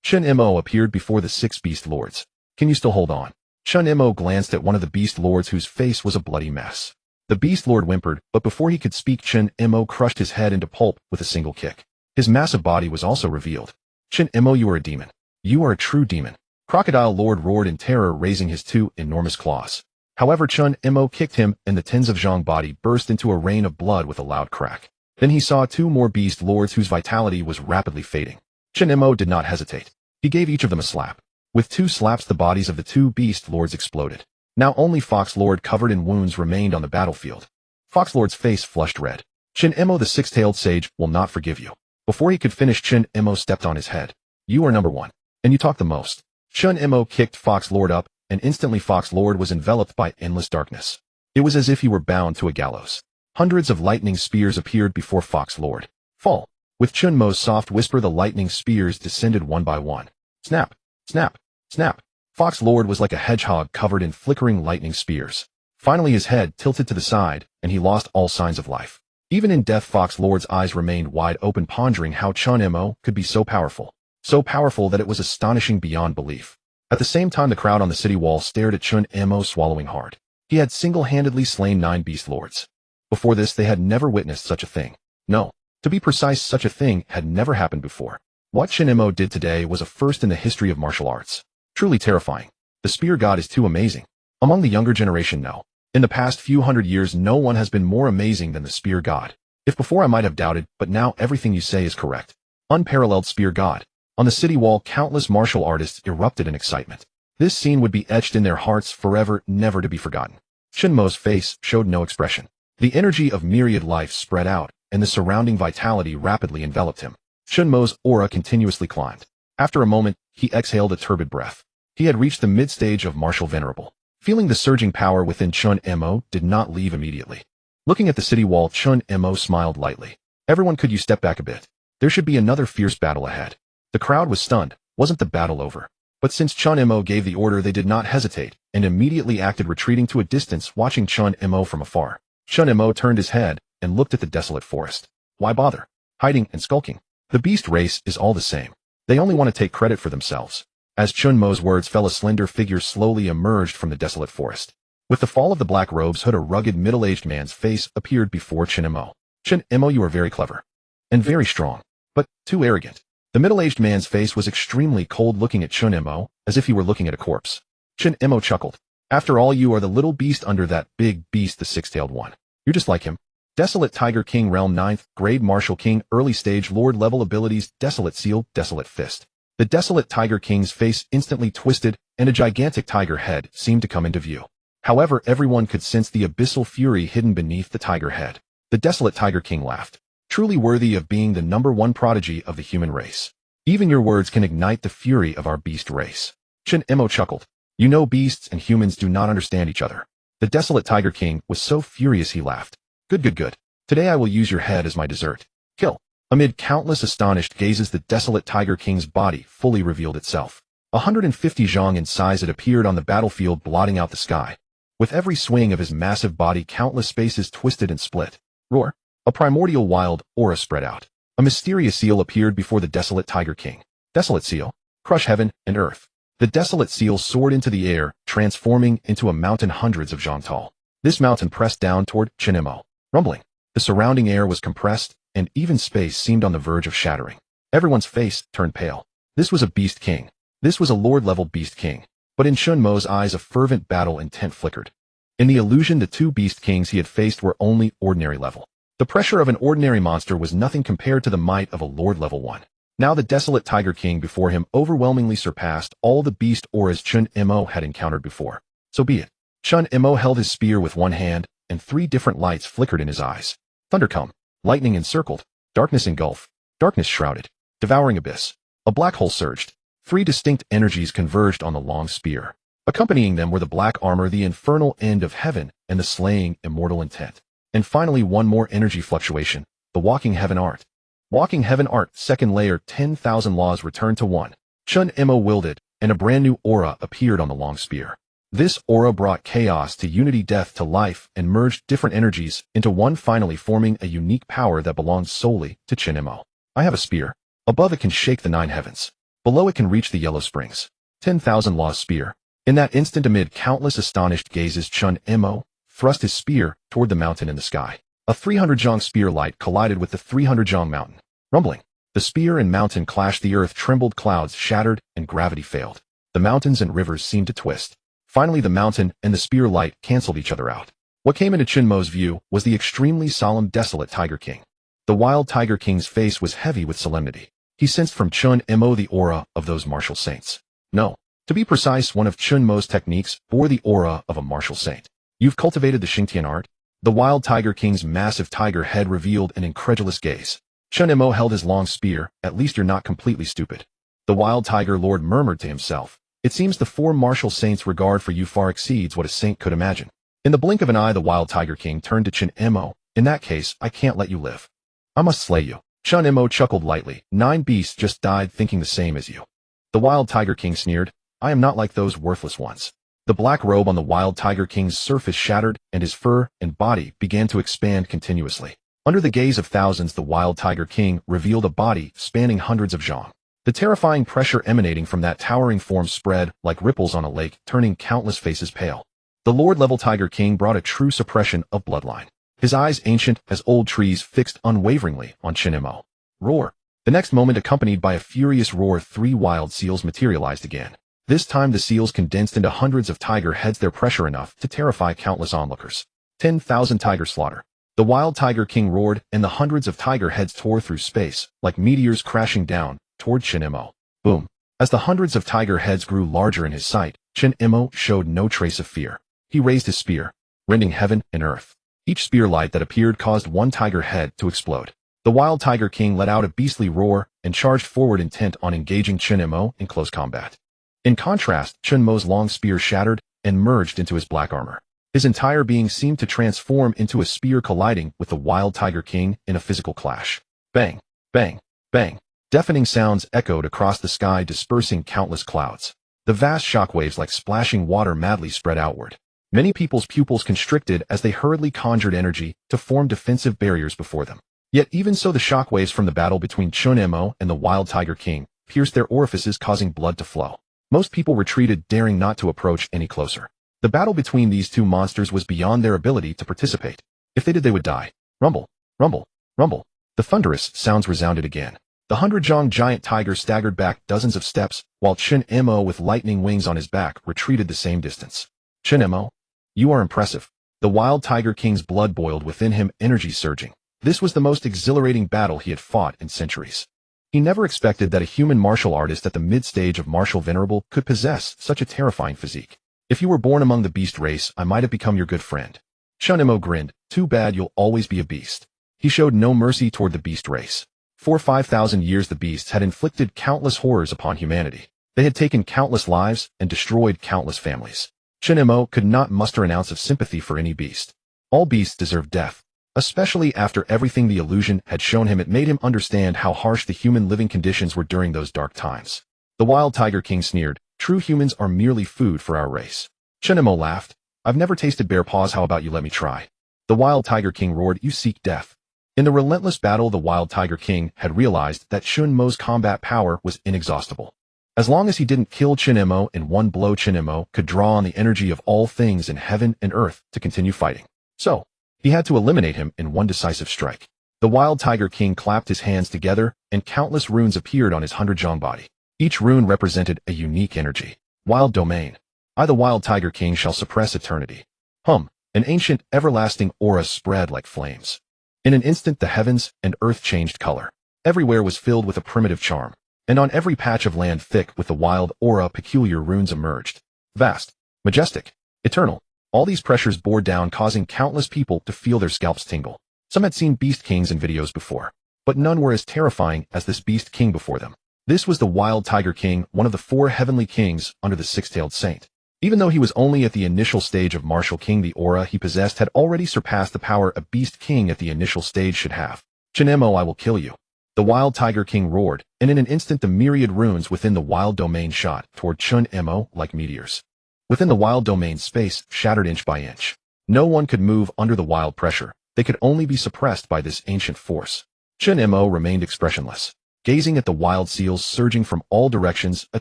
Chen Mo appeared before the 6 beast lords. Can you still hold on? Chen Mo glanced at one of the beast lords whose face was a bloody mess. The beast lord whimpered, but before he could speak, Chen Mo crushed his head into pulp with a single kick. His massive body was also revealed. Chen Mo, you are a demon. You are a true demon. Crocodile Lord roared in terror, raising his 2 enormous claws. However, Chen Mo kicked him, and the tens of Zhang body burst into a rain of blood with a loud crack. Then he saw 2 more beast lords whose vitality was rapidly fading. Chen Mo did not hesitate. He gave each of them a slap. With 2 slaps, the bodies of the 2 beast lords exploded. Now only Fox Lord, covered in wounds, remained on the battlefield. Fox Lord's face flushed red. Chen Mo, the 6-tailed sage, will not forgive you. Before he could finish, Chen Mo stepped on his head. You are number 1. And you talk the most. Chen Mo kicked Fox Lord up, and instantly Fox Lord was enveloped by endless darkness. It was as if he were bound to a gallows. Hundreds of lightning spears appeared before Fox Lord. Fall. With Chen Mo's soft whisper, the lightning spears descended one by one. Snap, snap, snap. Fox Lord was like a hedgehog covered in flickering lightning spears. Finally, his head tilted to the side, and he lost all signs of life. Even in death, Fox Lord's eyes remained wide open, pondering how Chen Mo could be so powerful that it was astonishing beyond belief. At the same time, the crowd on the city wall stared at Chen Mo, swallowing hard. He had single-handedly slain 9 beast lords. Before this, they had never witnessed such a thing. No, to be precise, such a thing had never happened before. What Chen Mo did today was a first in the history of martial arts. Truly terrifying. The spear god is too amazing. Among the younger generation, no. In the past few hundred years, no one has been more amazing than the spear god. If before I might have doubted, but now everything you say is correct. Unparalleled spear god. On the city wall, countless martial artists erupted in excitement. This scene would be etched in their hearts forever, never to be forgotten. Chen Mo's face showed no expression. The energy of myriad life spread out, and the surrounding vitality rapidly enveloped him. Chen Mo's aura continuously climbed. After a moment, he exhaled a turbid breath. He had reached the mid-stage of martial venerable. Feeling the surging power within, Chen Mo did not leave immediately. Looking at the city wall, Chen Mo smiled lightly. Everyone, could you step back a bit? There should be another fierce battle ahead. The crowd was stunned. Wasn't the battle over? But since Chen Mo gave the order, they did not hesitate, and immediately acted, retreating to a distance, watching Chen Mo from afar. Chen Mo turned his head and looked at the desolate forest. Why bother? Hiding and skulking. The beast race is all the same. They only want to take credit for themselves. As Chen Mo's words fell, a slender figure slowly emerged from the desolate forest. With the fall of the black robe's hood, a rugged, middle-aged man's face appeared before Chen Mo. Chen Mo, you are very clever. And very strong. But too arrogant. The middle-aged man's face was extremely cold, looking at Chen Mo as if he were looking at a corpse. Chen Mo chuckled. After all, you are the little beast under that big beast, the 6-tailed one. You're just like him. Desolate Tiger King, Realm 9th, Grade Martial King, Early Stage Lord Level Abilities, Desolate Seal, Desolate Fist. The Desolate Tiger King's face instantly twisted, and a gigantic tiger head seemed to come into view. However, everyone could sense the abyssal fury hidden beneath the tiger head. The Desolate Tiger King laughed. Truly worthy of being the #1 prodigy of the human race. Even your words can ignite the fury of our beast race. Chen Mo chuckled. You know, beasts and humans do not understand each other. The Desolate Tiger King was so furious he laughed. Good. Today I will use your head as my dessert. Kill. Amid countless astonished gazes, the Desolate Tiger King's body fully revealed itself. 150 zhang in size, it appeared on the battlefield, blotting out the sky. With every swing of his massive body, countless spaces twisted and split. Roar. A primordial wild aura spread out. A mysterious seal appeared before the Desolate Tiger King. Desolate Seal. Crush heaven and earth. The Desolate Seal soared into the air, transforming into a mountain hundreds of zhang tall. This mountain pressed down toward Chen Mo. Rumbling. The surrounding air was compressed, and even space seemed on the verge of shattering. Everyone's face turned pale. This was a beast king. This was a lord-level beast king. But in Chen Mo's eyes, a fervent battle intent flickered. In the illusion, the 2 beast kings he had faced were only ordinary level. The pressure of an ordinary monster was nothing compared to the might of a lord-level one. Now the Desolate Tiger King before him overwhelmingly surpassed all the beast auras Chen Mo had encountered before. So be it. Chen Mo held his spear with one hand, and 3 different lights flickered in his eyes. Thunder come. Lightning encircled. Darkness engulfed. Darkness shrouded. Devouring abyss. A black hole surged. 3 distinct energies converged on the long spear. Accompanying them were the black armor, the infernal end of heaven, and the slaying, immortal intent. And finally, one more energy fluctuation, the walking heaven art. Walking heaven art, second layer, 10,000 laws returned to 1. Chen Mo wielded, and a brand new aura appeared on the long spear. This aura brought chaos to unity, death to life, and merged different energies into one, finally forming a unique power that belongs solely to Chen Mo. I have a spear. Above it can shake the 9 heavens. Below it can reach the yellow springs. 10,000 laws spear. In that instant, amid countless astonished gazes, Chen Mo thrust his spear toward the mountain in the sky. A 300 zhang spear light collided with the 300 zhang mountain. Rumbling. The spear and mountain clashed, the earth trembled, clouds shattered, and gravity failed. The mountains and rivers seemed to twist. Finally, the mountain and the spear light canceled each other out. What came into Chen Mo's view was the extremely solemn, desolate Tiger King. The wild Tiger King's face was heavy with solemnity. He sensed from Chen Mo the aura of those martial saints. No. To be precise, one of Chen Mo's techniques bore the aura of a martial saint. You've cultivated the Xingtian art? The wild Tiger King's massive tiger head revealed an incredulous gaze. Chen Mo held his long spear. At least you're not completely stupid. The wild tiger lord murmured to himself. It seems the 4 martial saints' regard for you far exceeds what a saint could imagine. In the blink of an eye, the wild Tiger King turned to Chen Mo. In that case, I can't let you live. I must slay you. Chen Mo chuckled lightly. 9 beasts just died thinking the same as you. The wild Tiger King sneered. I am not like those worthless ones. The black robe on the wild Tiger King's surface shattered, and his fur and body began to expand continuously. Under the gaze of thousands, the wild Tiger King revealed a body spanning hundreds of zhang. The terrifying pressure emanating from that towering form spread like ripples on a lake, turning countless faces pale. The Lord-level Tiger King brought a true suppression of bloodline. His eyes, ancient as old trees, fixed unwaveringly on Chen Mo. Roar. The next moment, accompanied by a furious roar, 3 wild seals materialized again. This time the seals condensed into hundreds of tiger heads, their pressure enough to terrify countless onlookers. 10,000 tiger slaughter. The wild Tiger King roared, and the hundreds of tiger heads tore through space, like meteors crashing down toward Chen Mo. Boom. As the hundreds of tiger heads grew larger in his sight, Chen Mo showed no trace of fear. He raised his spear, rending heaven and earth. Each spear light that appeared caused 1 tiger head to explode. The wild Tiger King let out a beastly roar and charged forward, intent on engaging Chen Mo in close combat. In contrast, Chen Mo's long spear shattered and merged into his black armor. His entire being seemed to transform into a spear, colliding with the wild Tiger King in a physical clash. Bang, bang, bang. Deafening sounds echoed across the sky, dispersing countless clouds. The vast shockwaves, like splashing water, madly spread outward. Many people's pupils constricted as they hurriedly conjured energy to form defensive barriers before them. Yet even so, the shockwaves from the battle between Chen Mo and the wild Tiger King pierced their orifices, causing blood to flow. Most people retreated, daring not to approach any closer. The battle between these 2 monsters was beyond their ability to participate. If they did, they would die. Rumble, rumble, rumble. The thunderous sounds resounded again. The 100 zhang giant tiger staggered back dozens of steps, while Chen Mo, with lightning wings on his back, retreated the same distance. Chen Mo, you are impressive. The wild Tiger King's blood boiled within him, energy surging. This was the most exhilarating battle he had fought in centuries. He never expected that a human martial artist at the mid-stage of martial venerable could possess such a terrifying physique. If you were born among the beast race, I might have become your good friend. Chen Mo grinned. Too bad, you'll always be a beast. He showed no mercy toward the beast race. For 5,000 years, the beasts had inflicted countless horrors upon humanity. They had taken countless lives and destroyed countless families. Chen Mo could not muster an ounce of sympathy for any beast. All beasts deserve death. Especially after everything the illusion had shown him, it made him understand how harsh the human living conditions were during those dark times. The wild Tiger King sneered. True humans are merely food for our race. Chen Mo laughed. I've never tasted bear paws, how about you let me try? The wild Tiger King roared. You seek death. In the relentless battle, the wild Tiger King had realized that Chen Mo's combat power was inexhaustible. As long as he didn't kill Chen Mo in one blow, Chen Mo could draw on the energy of all things in heaven and earth to continue fighting. So, he had to eliminate him in one decisive strike. The wild Tiger King clapped his hands together, and countless runes appeared on his 100 zhang body. Each rune represented a unique energy. Wild domain. I, the wild Tiger King, shall suppress eternity. Hum. An ancient, everlasting aura spread like flames. In an instant, the heavens and earth changed color. Everywhere was filled with a primitive charm, and on every patch of land thick with the wild aura, peculiar runes emerged. Vast, majestic, eternal. All these pressures bore down, causing countless people to feel their scalps tingle. Some had seen beast kings in videos before, but none were as terrifying as this beast king before them. This was the wild Tiger King, one of the 4 heavenly kings under the 6-tailed saint. Even though he was only at the initial stage of martial king, the aura he possessed had already surpassed the power a beast king at the initial stage should have. Chen Mo, I will kill you. The wild tiger king roared, and in an instant the myriad runes within the wild domain shot toward Chen Mo like meteors. Within the wild domain, space shattered inch by inch. No one could move under the wild pressure. They could only be suppressed by this ancient force. Chen Mo remained expressionless. Gazing at the wild seals surging from all directions, a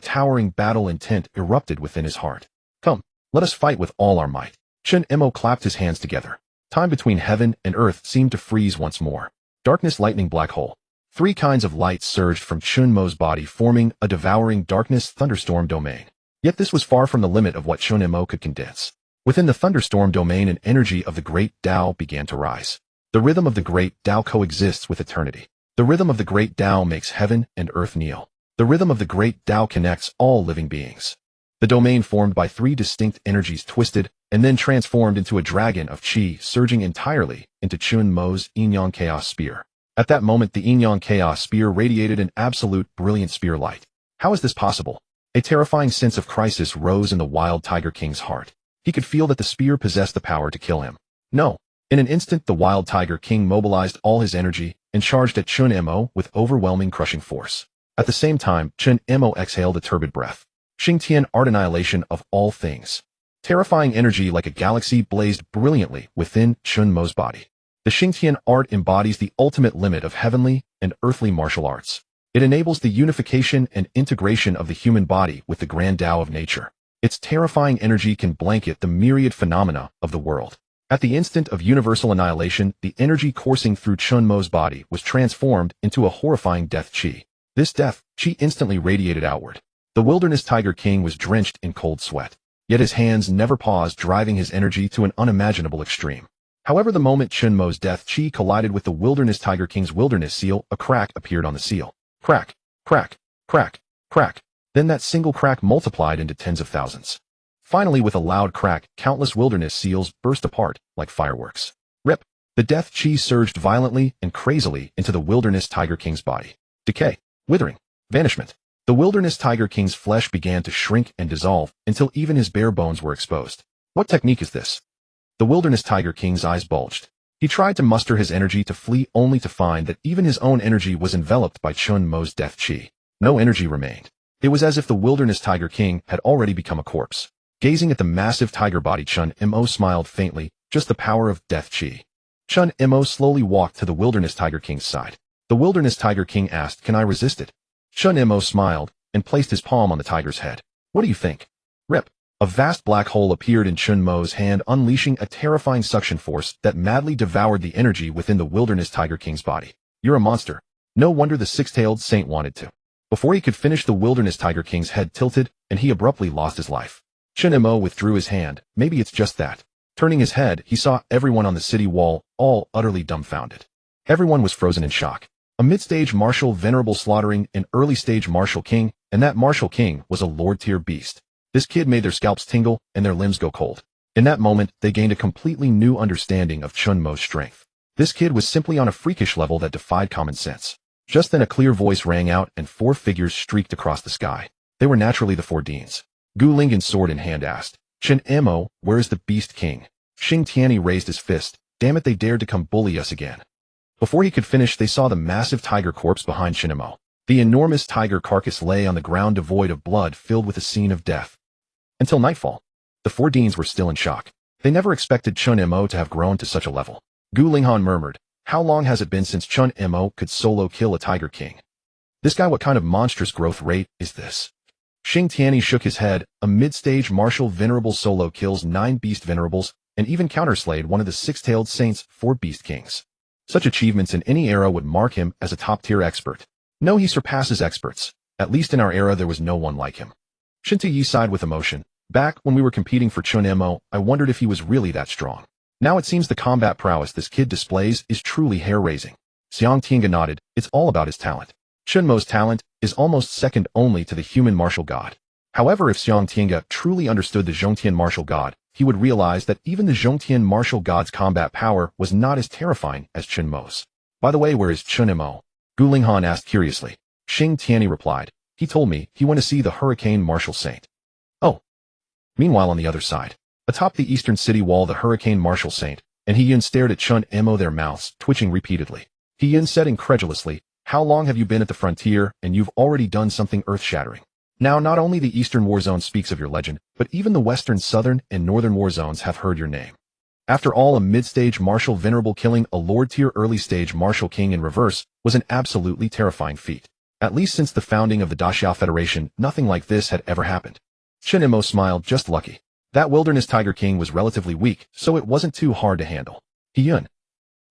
towering battle intent erupted within his heart. Come, let us fight with all our might. Chen Mo clapped his hands together. Time between heaven and earth seemed to freeze once more. Darkness, lightning, black hole. 3 kinds of light surged from Chen Mo's body, forming a devouring darkness thunderstorm domain. Yet this was far from the limit of what Chen Mo could condense. Within the thunderstorm domain, an energy of the great Tao began to rise. The rhythm of the great Tao coexists with eternity. The rhythm of the great Tao makes heaven and earth kneel. The rhythm of the great Tao connects all living beings. The domain formed by 3 distinct energies twisted and then transformed into a dragon of qi, surging entirely into Chen Mo's yin-yang chaos spear. At that moment, the yin-yang chaos spear radiated an absolute brilliant spear light. How is this possible? A terrifying sense of crisis rose in the wild tiger king's heart. He could feel that the spear possessed the power to kill him. No. In an instant, the wild tiger king mobilized all his energy and charged at Chen Mo with overwhelming crushing force. At the same time, Chen Mo exhaled a turbid breath. Xingtian art annihilation of all things. Terrifying energy like a galaxy blazed brilliantly within Chen Mo's body. The Xingtian art embodies the ultimate limit of heavenly and earthly martial arts. It enables the unification and integration of the human body with the grand Tao of nature. Its terrifying energy can blanket the myriad phenomena of the world. At the instant of universal annihilation, the energy coursing through Chen Mo's body was transformed into a horrifying death qi. This death qi instantly radiated outward. The wilderness tiger king was drenched in cold sweat. Yet his hands never paused, driving his energy to an unimaginable extreme. However, the moment Chen Mo's death qi collided with the wilderness tiger king's wilderness seal, a crack appeared on the seal. Crack, crack, crack, crack. Then that single crack multiplied into tens of thousands. Finally, with a loud crack, countless wilderness seals burst apart like fireworks. Rip! The death qi surged violently and crazily into the wilderness tiger king's body. Decay, withering, vanishment. The wilderness tiger king's flesh began to shrink and dissolve until even his bare bones were exposed. What technique is this? The wilderness tiger king's eyes bulged. He tried to muster his energy to flee, only to find that even his own energy was enveloped by Chen Mo's death qi. No energy remained. It was as if the wilderness tiger king had already become a corpse. Gazing at the massive tiger body, Chen Mo smiled faintly, just the power of death qi. Chen Mo slowly walked to the wilderness tiger king's side. The wilderness tiger king asked, "Can I resist it?" Chen Mo smiled and placed his palm on the tiger's head. "What do you think?" Rip! A vast black hole appeared in Chen Mo's hand, unleashing a terrifying suction force that madly devoured the energy within the wilderness tiger king's body. "You're a monster." No wonder the six-tailed saint wanted to. Before he could finish, the wilderness tiger king's head tilted, and he abruptly lost his life. Chen Mo withdrew his hand. Maybe it's just that. Turning his head, he saw everyone on the city wall, all utterly dumbfounded. Everyone was frozen in shock. A mid-stage martial venerable slaughtering an early-stage martial king, and that martial king was a lord-tier beast. This kid made their scalps tingle and their limbs go cold. In that moment, they gained a completely new understanding of Chen Mo's strength. This kid was simply on a freakish level that defied common sense. Just then a clear voice rang out and 4 figures streaked across the sky. They were naturally the 4 deans. Gu Lingyan, sword in hand, asked, "Chen Mo, where is the beast king?" Xing Tianyi raised his fist. "Damn it, they dared to come bully us again." Before he could finish, they saw the massive tiger corpse behind Chen Mo. The enormous tiger carcass lay on the ground, devoid of blood, filled with a scene of death. Until nightfall, the 4 deans were still in shock. They never expected Chen Mo to have grown to such a level. Gu Linghan murmured, "How long has it been since Chen Mo could solo kill a tiger king? This guy, what kind of monstrous growth rate is this?" Xing Tianyi shook his head. A mid-stage martial venerable solo kills 9 beast venerables and even counterslayed one of the 6-tailed saints' 4 beast kings. Such achievements in any era would mark him as a top-tier expert. No, he surpasses experts. At least in our era, there was no one like him. Shintu Yi sighed with emotion. "Back when we were competing for Chen Mo, I wondered if he was really that strong. Now it seems the combat prowess this kid displays is truly hair-raising." Xiang Tiange nodded. "It's all about his talent. Chen Mo's talent is almost second only to the human martial god." However, if Xiang Tiange truly understood the Zhongtian martial god, he would realize that even the Zhongtian martial god's combat power was not as terrifying as Chen Mo's. "By the way, where is Chen Mo?" Gu Linghan asked curiously. Xing Tianyi replied, "He told me he went to see the hurricane martial saint." "Oh." Meanwhile on the other side, atop the eastern city wall, the hurricane martial saint and He Yun stared at Chen Mo, their mouths twitching repeatedly. He Yun said incredulously, "How long have you been at the frontier, and you've already done something earth-shattering? Now not only the eastern war zone speaks of your legend, but even the western, southern, and northern war zones have heard your name. After all, a mid-stage martial venerable killing a lord-tier early-stage martial king in reverse was an absolutely terrifying feat. At least since the founding of the Daxiao Federation, nothing like this had ever happened." Chen Mo smiled, just lucky. That wilderness tiger king was relatively weak, so it wasn't too hard to handle. He Yun.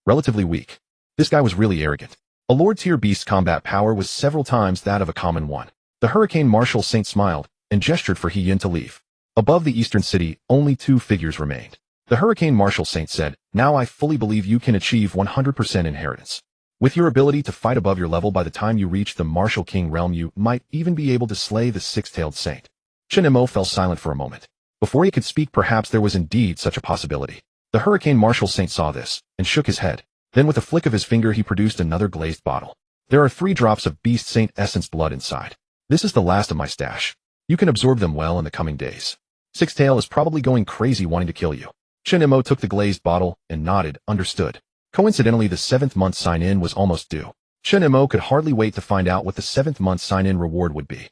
Relatively weak. This guy was really arrogant. A lord-tier beast's combat power was several times that of a common one. The hurricane martial saint smiled and gestured for He Yun to leave. Above the eastern city, only two figures remained. The hurricane martial saint said, "Now I fully believe you can achieve 100% inheritance. With your ability to fight above your level, by the time you reach the martial king realm, you might even be able to slay the six-tailed saint." Chen Mo fell silent for a moment. Before he could speak, perhaps there was indeed such a possibility. The hurricane martial saint saw this and shook his head. Then with a flick of his finger he produced another glazed bottle. "There are 3 drops of beast saint essence blood inside. This is the last of my stash. You can absorb them well in the coming days. Six-tail is probably going crazy wanting to kill you." Chen Mo took the glazed bottle and nodded, understood. Coincidentally, the 7th month sign-in was almost due. Chen Mo could hardly wait to find out what the 7th month sign-in reward would be.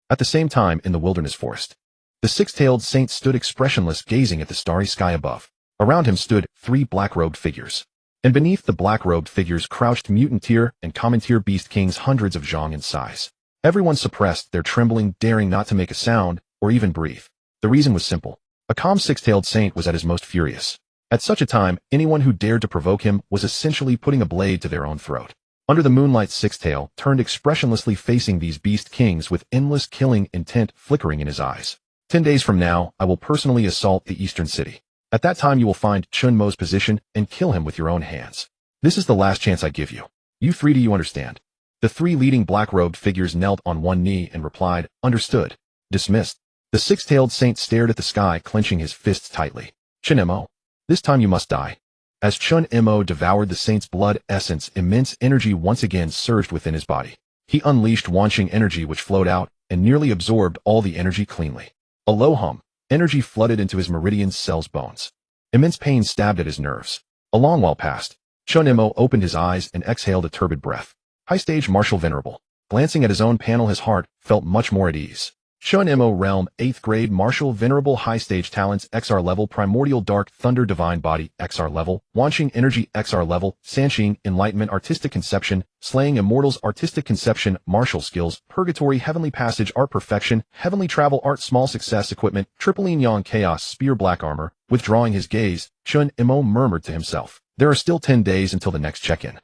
At the same time, in the wilderness forest, the six-tailed saint stood expressionless, gazing at the starry sky above. Around him stood 3 black-robed figures. And beneath the black-robed figures crouched mutant tier and common tier beast kings, hundreds of zhang in size. Everyone suppressed their trembling, daring not to make a sound or even breathe. The reason was simple. A calm six-tailed saint was at his most furious. At such a time, anyone who dared to provoke him was essentially putting a blade to their own throat. Under the moonlight, Six-Tail turned expressionlessly, facing these beast kings with endless killing intent flickering in his eyes. 10 days from now, I will personally assault the eastern city. At that time you will find Chen Mo's position and kill him with your own hands. This is the last chance I give you. You 3, do you understand?" The 3 leading black-robed figures knelt on one knee and replied, "Understood." Dismissed. The six-tailed saint stared at the sky, clenching his fists tightly. "Chen Mo, this time you must die." As Chen Mo devoured the saint's blood essence, immense energy once again surged within his body. He unleashed wanching energy which flowed out and nearly absorbed all the energy cleanly. A low hum. Energy flooded into his meridian cells, bones. Immense pain stabbed at his nerves. A long while passed. Chen Mo opened his eyes and exhaled a turbid breath. High-stage martial venerable. Glancing at his own panel, his heart felt much more at ease. Chen Mo realm 8th grade martial venerable high-stage talents XR level primordial dark thunder divine body XR level wanching energy XR level sanqing enlightenment artistic conception slaying immortals artistic conception martial skills purgatory heavenly passage art perfection heavenly travel art small success equipment triple yin yang chaos spear black armor. Withdrawing his gaze, Chen Mo murmured to himself, "There are still 10 days until the next check-in.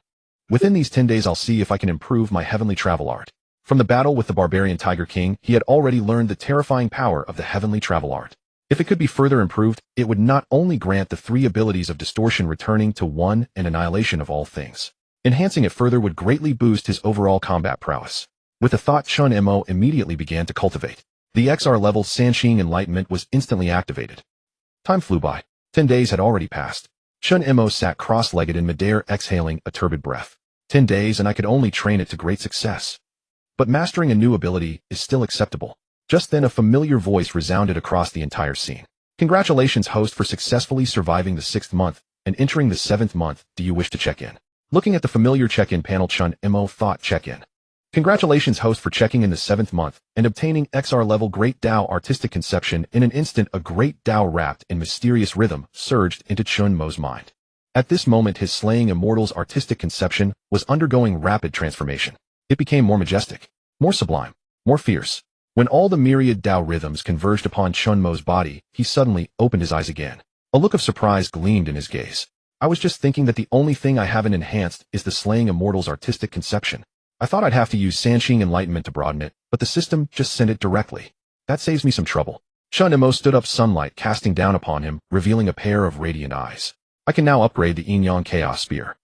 Within these 10 days I'll see if I can improve my heavenly travel art." From the battle with the barbarian Tiger King, he had already learned the terrifying power of the heavenly travel art. If it could be further improved, it would not only grant the 3 abilities of distortion returning to 1 and annihilation of all things. Enhancing it further would greatly boost his overall combat prowess. With the thought, Chen Mo immediately began to cultivate. The XR level Sanqing Enlightenment was instantly activated. Time flew by. 10 days had already passed. Chen Mo sat cross-legged in midair, exhaling a turbid breath. 10 days and I could only train it to great success. But mastering a new ability is still acceptable. Just then a familiar voice resounded across the entire scene. "Congratulations, host, for successfully surviving the 6th month and entering the 7th month. Do you wish to check in?" Looking at the familiar check-in panel, Chen Mo thought, "Check-in. Congratulations, host, for checking in the 7th month and obtaining XR level Great Tao artistic conception." In an instant, a great Tao wrapped in mysterious rhythm surged into Chen Mo's mind. At this moment, his slaying immortals artistic conception was undergoing rapid transformation. It became more majestic, more sublime, more fierce. When all the myriad Tao rhythms converged upon Chen Mo's body, he suddenly opened his eyes again. A look of surprise gleamed in his gaze. "I was just thinking that the only thing I haven't enhanced is the slaying immortals artistic conception. I thought I'd have to use Sanqing Enlightenment to broaden it, but the system just sent it directly. That saves me some trouble." Chen Mo stood up, sunlight casting down upon him, revealing a pair of radiant eyes. "I can now upgrade the Yin Yang Chaos Spear."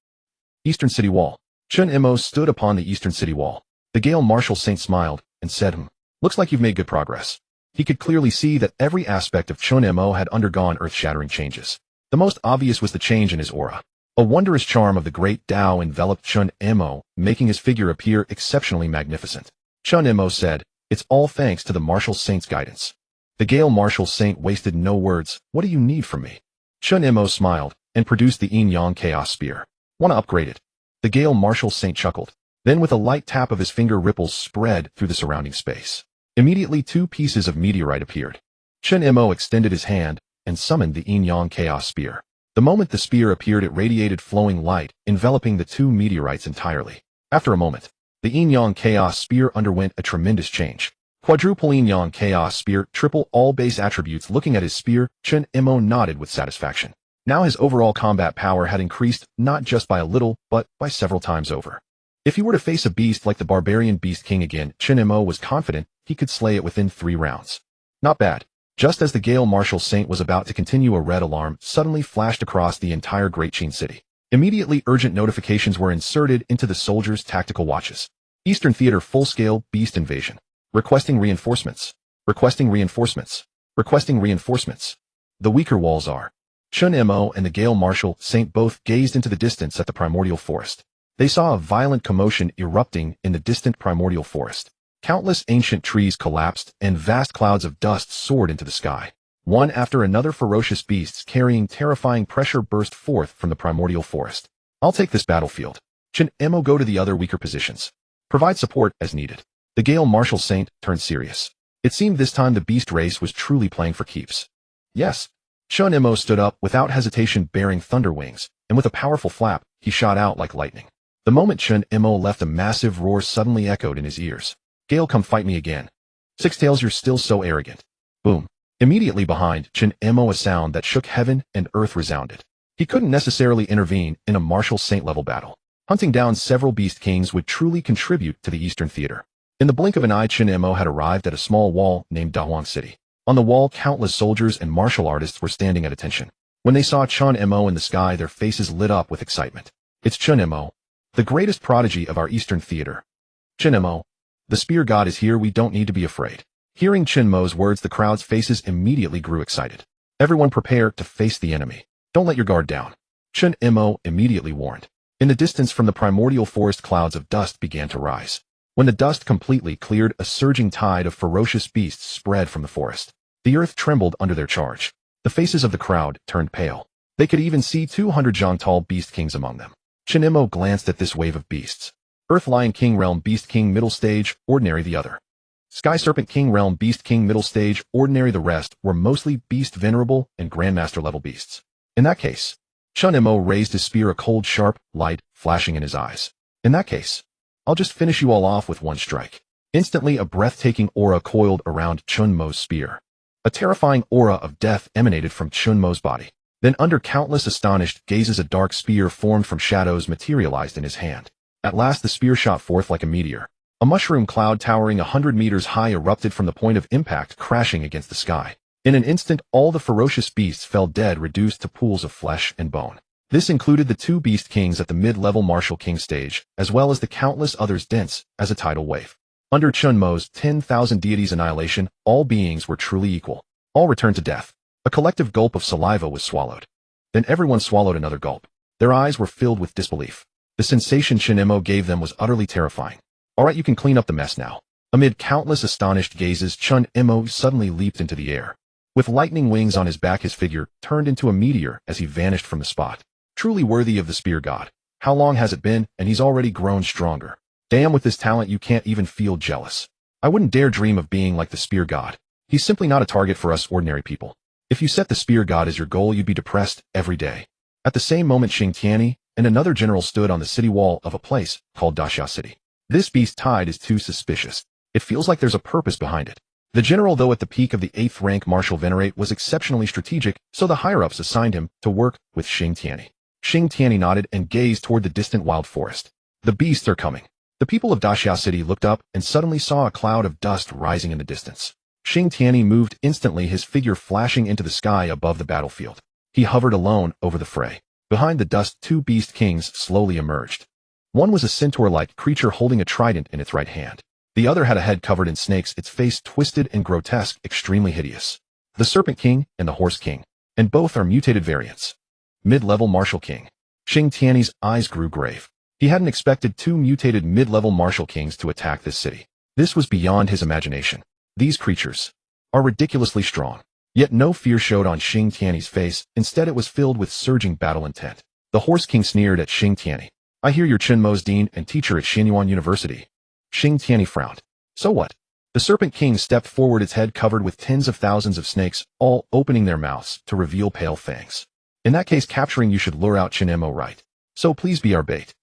Eastern City Wall. Chen Mo stood upon the eastern city wall. The Gale Martial Saint smiled and said, "Looks like you've made good progress." He could clearly see that every aspect of Chen Mo had undergone earth-shattering changes. The most obvious was the change in his aura. A wondrous charm of the great Tao enveloped Chen Mo, making his figure appear exceptionally magnificent. Chen Mo said, "It's all thanks to the Martial Saint's guidance." The Gale Martial Saint wasted no words. What do you need from me? Chen Mo smiled and produced the Yin Yang Chaos Spear. Want to upgrade it? The Gale Martial Saint chuckled. Then with a light tap of his finger, ripples spread through the surrounding space. Immediately 2 pieces of meteorite appeared. Chen Mo extended his hand and summoned the Yin Yang Chaos Spear. The moment the spear appeared, it radiated flowing light, enveloping the 2 meteorites entirely. After a moment, the Yin Yang Chaos Spear underwent a tremendous change. Quadruple Yin Yang Chaos Spear, triple all base attributes. Looking at his spear, Chen Mo nodded with satisfaction. Now his overall combat power had increased, not just by a little, but by several times over. If he were to face a beast like the Barbarian Beast King again, Chen Mo was confident he could slay it within 3 rounds. Not bad. Just as the Gale Martial Saint was about to continue, a red alarm suddenly flashed across the entire Great Qin City. Immediately, urgent notifications were inserted into the soldiers' tactical watches. Eastern Theater full-scale beast invasion. Requesting reinforcements. Requesting reinforcements. Requesting reinforcements. The weaker walls are. Chen Mo and the Gale Martial Saint both gazed into the distance at the primordial forest. They saw a violent commotion erupting in the distant primordial forest. Countless ancient trees collapsed, and vast clouds of dust soared into the sky. One after another, ferocious beasts carrying terrifying pressure burst forth from the primordial forest. I'll take this battlefield. Chen Mo, go to the other weaker positions. Provide support as needed. The Gale Martial Saint turned serious. It seemed this time the beast race was truly playing for keeps. Yes. Chen Mo stood up without hesitation, bearing thunder wings, and with a powerful flap, he shot out like lightning. The moment Chen Mo left, a massive roar suddenly echoed in his ears. Gale, come fight me again. Six Tails, you're still so arrogant. Boom. Immediately behind Chen Mo, a sound that shook heaven and earth resounded. He couldn't necessarily intervene in a martial saint level battle. Hunting down several beast kings would truly contribute to the Eastern Theater. In the blink of an eye, Chen Mo had arrived at a small wall named Dahuang City. On the wall, countless soldiers and martial artists were standing at attention. When they saw Chen Mo in the sky, their faces lit up with excitement. It's Chen Mo, the greatest prodigy of our Eastern Theater. Chen Mo, the spear god is here, we don't need to be afraid. Hearing Chen Mo's words, the crowd's faces immediately grew excited. Everyone prepare to face the enemy. Don't let your guard down. Chen Mo immediately warned. In the distance from the primordial forest, clouds of dust began to rise. When the dust completely cleared, a surging tide of ferocious beasts spread from the forest. The earth trembled under their charge. The faces of the crowd turned pale. They could even see 200 Jiangtall beast kings among them. Chen Mo glanced at this wave of beasts. Earth Lion King, Realm Beast King, middle stage, ordinary the other. Sky Serpent King, Realm Beast King, middle stage, ordinary the rest were mostly beast venerable and grandmaster level beasts. In that case, Chen Mo raised his spear, a cold sharp light flashing in his eyes. In that case, I'll just finish you all off with one strike. Instantly, a breathtaking aura coiled around Chen Mo's spear. A terrifying aura of death emanated from Chen Mo's body. Then under countless astonished gazes, a dark spear formed from shadows materialized in his hand. At last the spear shot forth like a meteor. A mushroom cloud towering 100 meters high erupted from the point of impact, crashing against the sky. In an instant, all the ferocious beasts fell dead, reduced to pools of flesh and bone. This included the 2 beast kings at the mid-level martial king stage, as well as the countless others dense as a tidal wave. Under Chen Mo's 10,000 deities annihilation, all beings were truly equal. All returned to death. A collective gulp of saliva was swallowed. Then everyone swallowed another gulp. Their eyes were filled with disbelief. The sensation Chen Mo gave them was utterly terrifying. All right, you can clean up the mess now. Amid countless astonished gazes, Chen Mo suddenly leaped into the air. With lightning wings on his back, his figure turned into a meteor as he vanished from the spot. Truly worthy of the spear god. How long has it been, and he's already grown stronger. Damn, with this talent you can't even feel jealous. I wouldn't dare dream of being like the spear god. He's simply not a target for us ordinary people. If you set the spear god as your goal, you'd be depressed every day. At the same moment, Xing Tianyi and another general stood on the city wall of a place called Daxia City. This beast tide is too suspicious. It feels like there's a purpose behind it. The general, though at the peak of the 8th rank martial venerate, was exceptionally strategic, so the higher-ups assigned him to work with Xing Tianyi. Xing Tianyi nodded and gazed toward the distant wild forest. The beasts are coming. The people of Daxia City looked up and suddenly saw a cloud of dust rising in the distance. Xing Tianyi moved instantly, his figure flashing into the sky above the battlefield. He hovered alone over the fray. Behind the dust, 2 beast kings slowly emerged. One was a centaur-like creature holding a trident in its right hand. The other had a head covered in snakes, its face twisted and grotesque, extremely hideous. The Serpent King and the Horse King, and both are mutated variants. Mid-level Martial King. Xing Tianyi's eyes grew grave. He hadn't expected 2 mutated mid-level martial kings to attack this city. This was beyond his imagination. These creatures are ridiculously strong. Yet no fear showed on Xing Tiany's face, instead it was filled with surging battle intent. The Horse King sneered at Xing Tiany. I hear you're Chen Mo's dean and teacher at Xianyuan University. Xing Tiany frowned. So what? The Serpent King stepped forward, its head covered with tens of thousands of snakes, all opening their mouths to reveal pale fangs. In that case, capturing you should lure out Chen Mo, right? So please be our bait.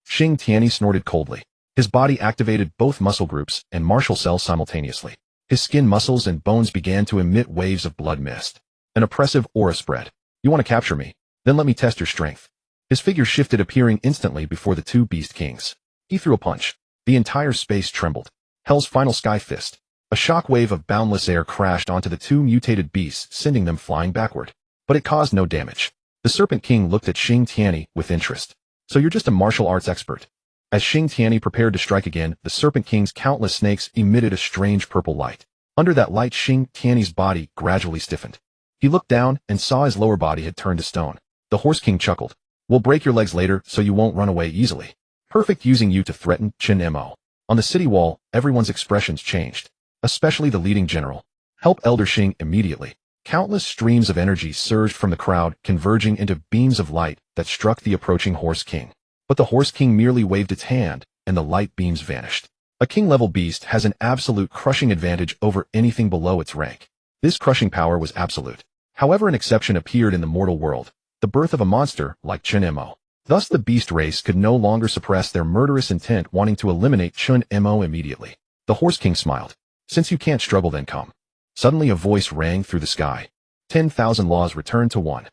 Xing Tiany snorted coldly. His body activated both muscle groups and martial cells simultaneously. His skin, muscles, and bones began to emit waves of blood mist. An oppressive aura spread. You want to capture me? Then let me test your strength. His figure shifted, appearing instantly before the two beast kings. He threw a punch. The entire space trembled. Hell's final sky fist. A shock wave of boundless air crashed onto the two mutated beasts, sending them flying backward. But it caused no damage. The Serpent King looked at Xing Tiany with interest. So you're just a martial arts expert. As Xing Tiany prepared to strike again, the Serpent King's countless snakes emitted a strange purple light. Under that light, Xing Tiany's body gradually stiffened. He looked down and saw his lower body had turned to stone. The Horse King chuckled. We'll break your legs later so you won't run away easily. Perfect, using you to threaten Chen Mo. On the city wall, everyone's expressions changed. Especially the leading general. Help Elder Xing immediately. Countless streams of energy surged from the crowd, converging into beams of light that struck the approaching Horse King. But the Horse King merely waved its hand, and the light beams vanished. A king-level beast has an absolute crushing advantage over anything below its rank. This crushing power was absolute. However, an exception appeared in the mortal world. The birth of a monster like Chen Mo. Thus the beast race could no longer suppress their murderous intent, wanting to eliminate Chen Mo immediately. The Horse King smiled. Since you can't struggle, then come. Suddenly a voice rang through the sky. 10,000 laws returned to one.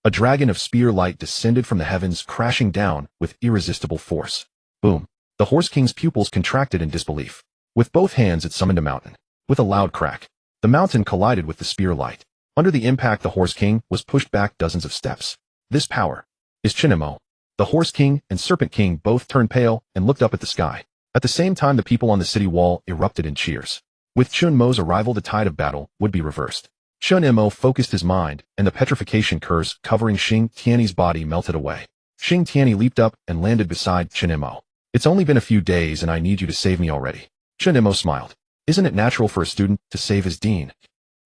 A dragon of spear light descended from the heavens, crashing down with irresistible force. Boom. The Horse King's pupils contracted in disbelief. With both hands it summoned a mountain. With a loud crack, the mountain collided with the spear light. Under the impact, the Horse King was pushed back dozens of steps. This power is Chen Mo. The Horse King and Serpent King both turned pale and looked up at the sky. At the same time, the people on the city wall erupted in cheers. With Chen Mo's arrival, the tide of battle would be reversed. Chen Mo focused his mind, and the petrification curse covering Xing Tiany's body melted away. Xing Tiany leaped up and landed beside Chen Mo. It's only been a few days and I need you to save me already. Chen Mo smiled. Isn't it natural for a student to save his dean?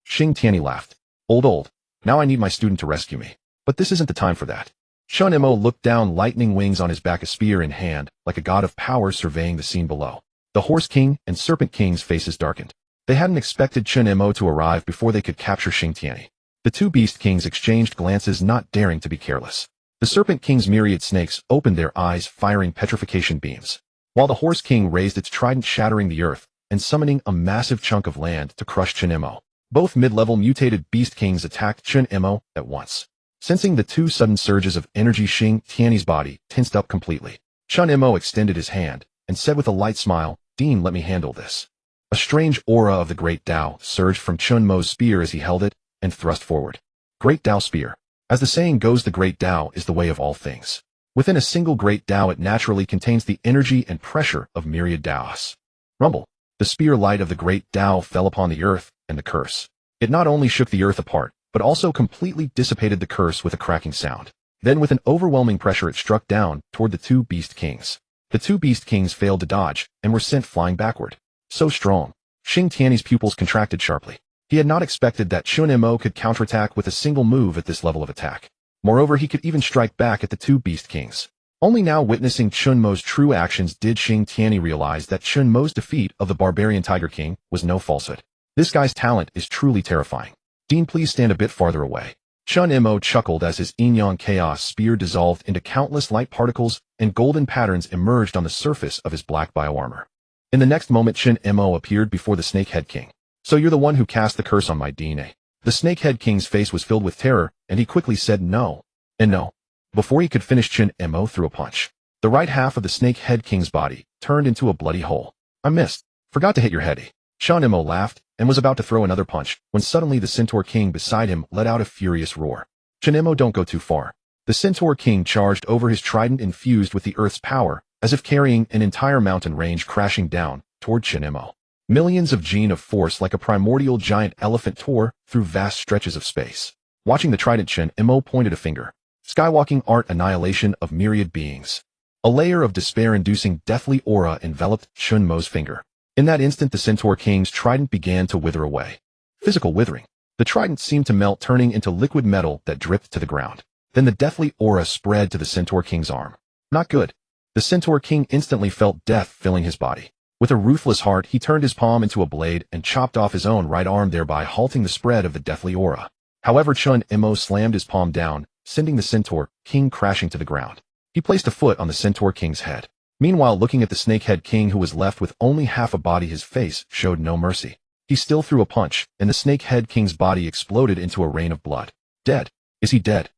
Xing Tiany laughed. Old. Now I need my student to rescue me. But this isn't the time for that. Chen Mo looked down, lightning wings on his back, a spear in hand, like a god of power surveying the scene below. The Horse King and Serpent King's faces darkened. They hadn't expected Chen Mo to arrive before they could capture Xing Tiany. The two Beast Kings exchanged glances, not daring to be careless. The Serpent King's myriad snakes opened their eyes, firing petrification beams, while the Horse King raised its trident, shattering the earth and summoning a massive chunk of land to crush Chen Mo. Both mid-level mutated Beast Kings attacked Chen Mo at once. Sensing the two sudden surges of energy, Xing Tiany's body tensed up completely. Chen Mo extended his hand and said with a light smile, Dean, let me handle this. A strange aura of the Great Tao surged from Chen Mo's spear as he held it and thrust forward. Great Tao spear. As the saying goes, the Great Tao is the way of all things. Within a single Great Tao, it naturally contains the energy and pressure of myriad Taos. Rumble. The spear light of the Great Tao fell upon the earth and the curse. It not only shook the earth apart, but also completely dissipated the curse with a cracking sound. Then with an overwhelming pressure, it struck down toward the two Beast Kings. The two Beast Kings failed to dodge and were sent flying backward. So strong. Xing Tiany's pupils contracted sharply. He had not expected that Chen Mo could counterattack with a single move at this level of attack. Moreover, he could even strike back at the two Beast Kings. Only now, witnessing Chen Mo's true actions, did Xing Tiany realize that Chen Mo's defeat of the barbarian Tiger King was no falsehood. This guy's talent is truly terrifying. Dean, please stand a bit farther away. Chen Mo chuckled as his Yin-Yang Chaos spear dissolved into countless light particles and golden patterns emerged on the surface of his black bioarmor. In the next moment, Chen Mo appeared before the Snakehead King. So you're the one who cast the curse on my DNA. The Snakehead King's face was filled with terror, and he quickly said no, and no. Before he could finish, Chen Mo threw a punch. The right half of the Snakehead King's body turned into a bloody hole. I missed. Forgot to hit your head. Chen Mo laughed and was about to throw another punch when suddenly the Centaur King beside him let out a furious roar. Chen Mo, don't go too far. The Centaur King charged over, his trident infused with the earth's power, as if carrying an entire mountain range, crashing down toward Chen Mo. Millions of gene of force like a primordial giant elephant tore through vast stretches of space. Watching the trident, Chen Mo pointed a finger. Skywalking art, annihilation of myriad beings. A layer of despair-inducing deathly aura enveloped Chen Mo's finger. In that instant, the Centaur King's trident began to wither away. Physical withering. The trident seemed to melt, turning into liquid metal that dripped to the ground. Then the deathly aura spread to the Centaur King's arm. Not good. The Centaur King instantly felt death filling his body. With a ruthless heart, he turned his palm into a blade and chopped off his own right arm, thereby halting the spread of the deathly aura. However, Chen Mo slammed his palm down, sending the Centaur King crashing to the ground. He placed a foot on the Centaur King's head. Meanwhile, looking at the Snakehead King, who was left with only half a body, his face showed no mercy. He still threw a punch, and the Snakehead King's body exploded into a rain of blood. Dead. Is he dead?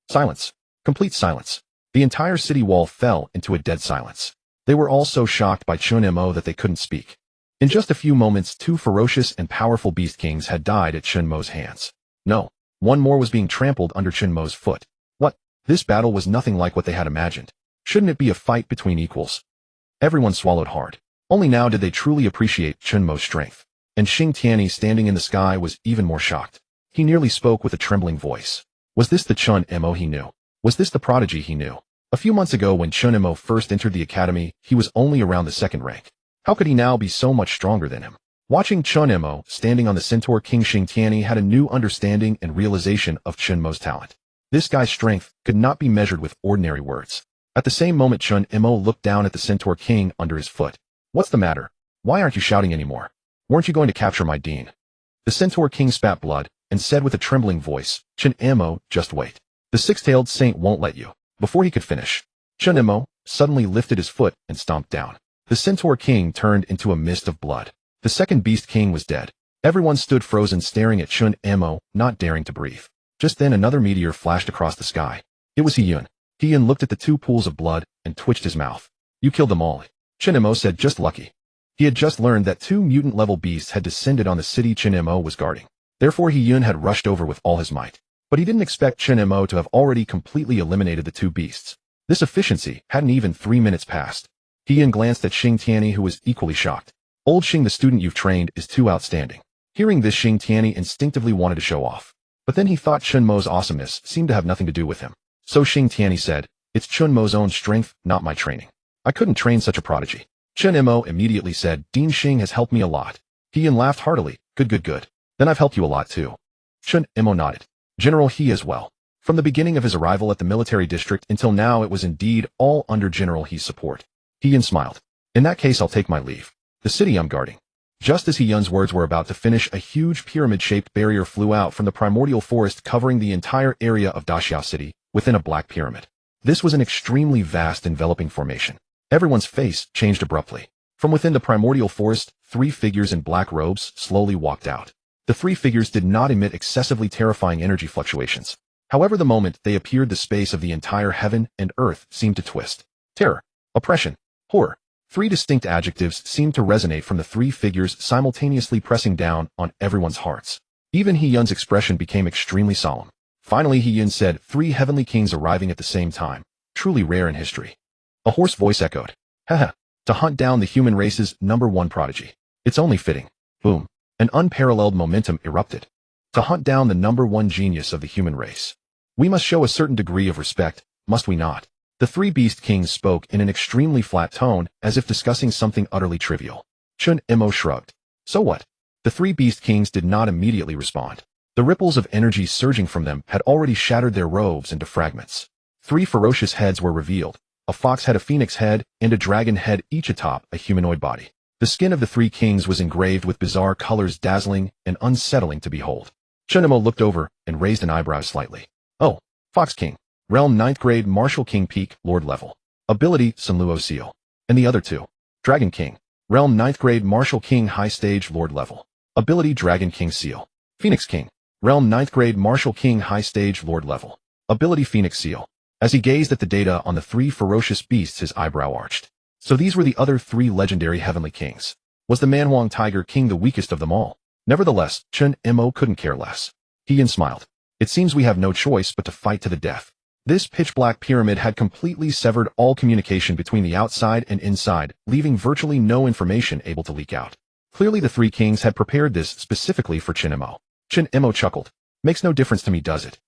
Silence. Complete silence. The entire city wall fell into a dead silence. They were all so shocked by Chen Mo that they couldn't speak. In just a few moments, 2 ferocious and powerful beast kings had died at Chen Mo's hands. No, one more was being trampled under Chen Mo's foot. What? This battle was nothing like what they had imagined. Shouldn't it be a fight between equals? Everyone swallowed hard. Only now did they truly appreciate Chen Mo's strength. And Xing Tianyi, standing in the sky, was even more shocked. He nearly spoke with a trembling voice. Was this the Chen Mo he knew? Was this the prodigy he knew? A few months ago, when Chen Mo first entered the academy, he was only around the 2nd rank. How could he now be so much stronger than him? Watching Chen Mo standing on the Centaur King, Xing Tianyi had a new understanding and realization of Chen Mo's talent. This guy's strength could not be measured with ordinary words. At the same moment, Chen Mo looked down at the Centaur King under his foot. What's the matter? Why aren't you shouting anymore? Weren't you going to capture my dean? The Centaur King spat blood and said with a trembling voice, Chen Mo, just wait. The 6-tailed saint won't let you. Before he could finish, Chen Mo suddenly lifted his foot and stomped down. The Centaur King turned into a mist of blood. The 2nd Beast King was dead. Everyone stood frozen, staring at Chen Mo, not daring to breathe. Just then another meteor flashed across the sky. It was He Yun looked at the 2 pools of blood and twitched his mouth. You killed them all. Chen Mo said, just lucky. He had just learned that 2 mutant-level beasts had descended on the city Chen Mo was guarding. Therefore, He Yun had rushed over with all his might. But he didn't expect Chen Mo to have already completely eliminated the 2 beasts. This efficiency hadn't even 3 minutes passed. He Yun glanced at Xing Tianyi, who was equally shocked. Old Xing, the student you've trained, is too outstanding. Hearing this, Xing Tianyi instinctively wanted to show off. But then he thought Chen Mo's awesomeness seemed to have nothing to do with him. So Xing Tianyi said, it's Chen Mo's own strength, not my training. I couldn't train such a prodigy. Chen Mo immediately said, Dean Xing has helped me a lot. He Yun laughed heartily. Good. Then I've helped you a lot too. Chen Mo nodded. General He as well. From the beginning of his arrival at the military district until now, it was indeed all under General He's support. He Yun smiled. In that case, I'll take my leave. The city I'm guarding. Just as He Yun's words were about to finish, a huge pyramid-shaped barrier flew out from the primordial forest, covering the entire area of Daxiao City within a black pyramid. This was an extremely vast, enveloping formation. Everyone's face changed abruptly. From within the primordial forest, 3 figures in black robes slowly walked out. The 3 figures did not emit excessively terrifying energy fluctuations. However, the moment they appeared, the space of the entire heaven and earth seemed to twist. Terror, oppression, horror. 3 distinct adjectives seemed to resonate from the 3 figures, simultaneously pressing down on everyone's hearts. Even He Yun's expression became extremely solemn. Finally, He Yun said, 3 heavenly kings arriving at the same time. Truly rare in history. A hoarse voice echoed. Haha. To hunt down the human race's #1 prodigy. It's only fitting. Boom. An unparalleled momentum erupted. To hunt down the #1 genius of the human race. We must show a certain degree of respect, must we not? The 3 beast kings spoke in an extremely flat tone, as if discussing something utterly trivial. Chen Mo shrugged. So what? The 3 beast kings did not immediately respond. The ripples of energy surging from them had already shattered their robes into fragments. 3 ferocious heads were revealed. A fox head, a phoenix head, and a dragon head, each atop a humanoid body. The skin of the 3 kings was engraved with bizarre colors, dazzling and unsettling to behold. Chen Mo looked over and raised an eyebrow slightly. Oh, Fox King. Realm 9th grade, Martial King Peak, Lord level. Ability, Slew Seal. And the other 2. Dragon King. Realm 9th grade, Martial King, High Stage, Lord level. Ability, Dragon King Seal. Phoenix King. Realm 9th grade, Martial King, High Stage, Lord level. Ability, Phoenix Seal. As he gazed at the data on the 3 ferocious beasts, his eyebrow arched. So these were the other 3 legendary heavenly kings. Was the Manhuang Tiger King the weakest of them all? Nevertheless, Chen Mo couldn't care less. He Yun smiled. It seems we have no choice but to fight to the death. This pitch-black pyramid had completely severed all communication between the outside and inside, leaving virtually no information able to leak out. Clearly the 3 kings had prepared this specifically for Chen Mo. Chen Mo chuckled. Makes no difference to me, does it?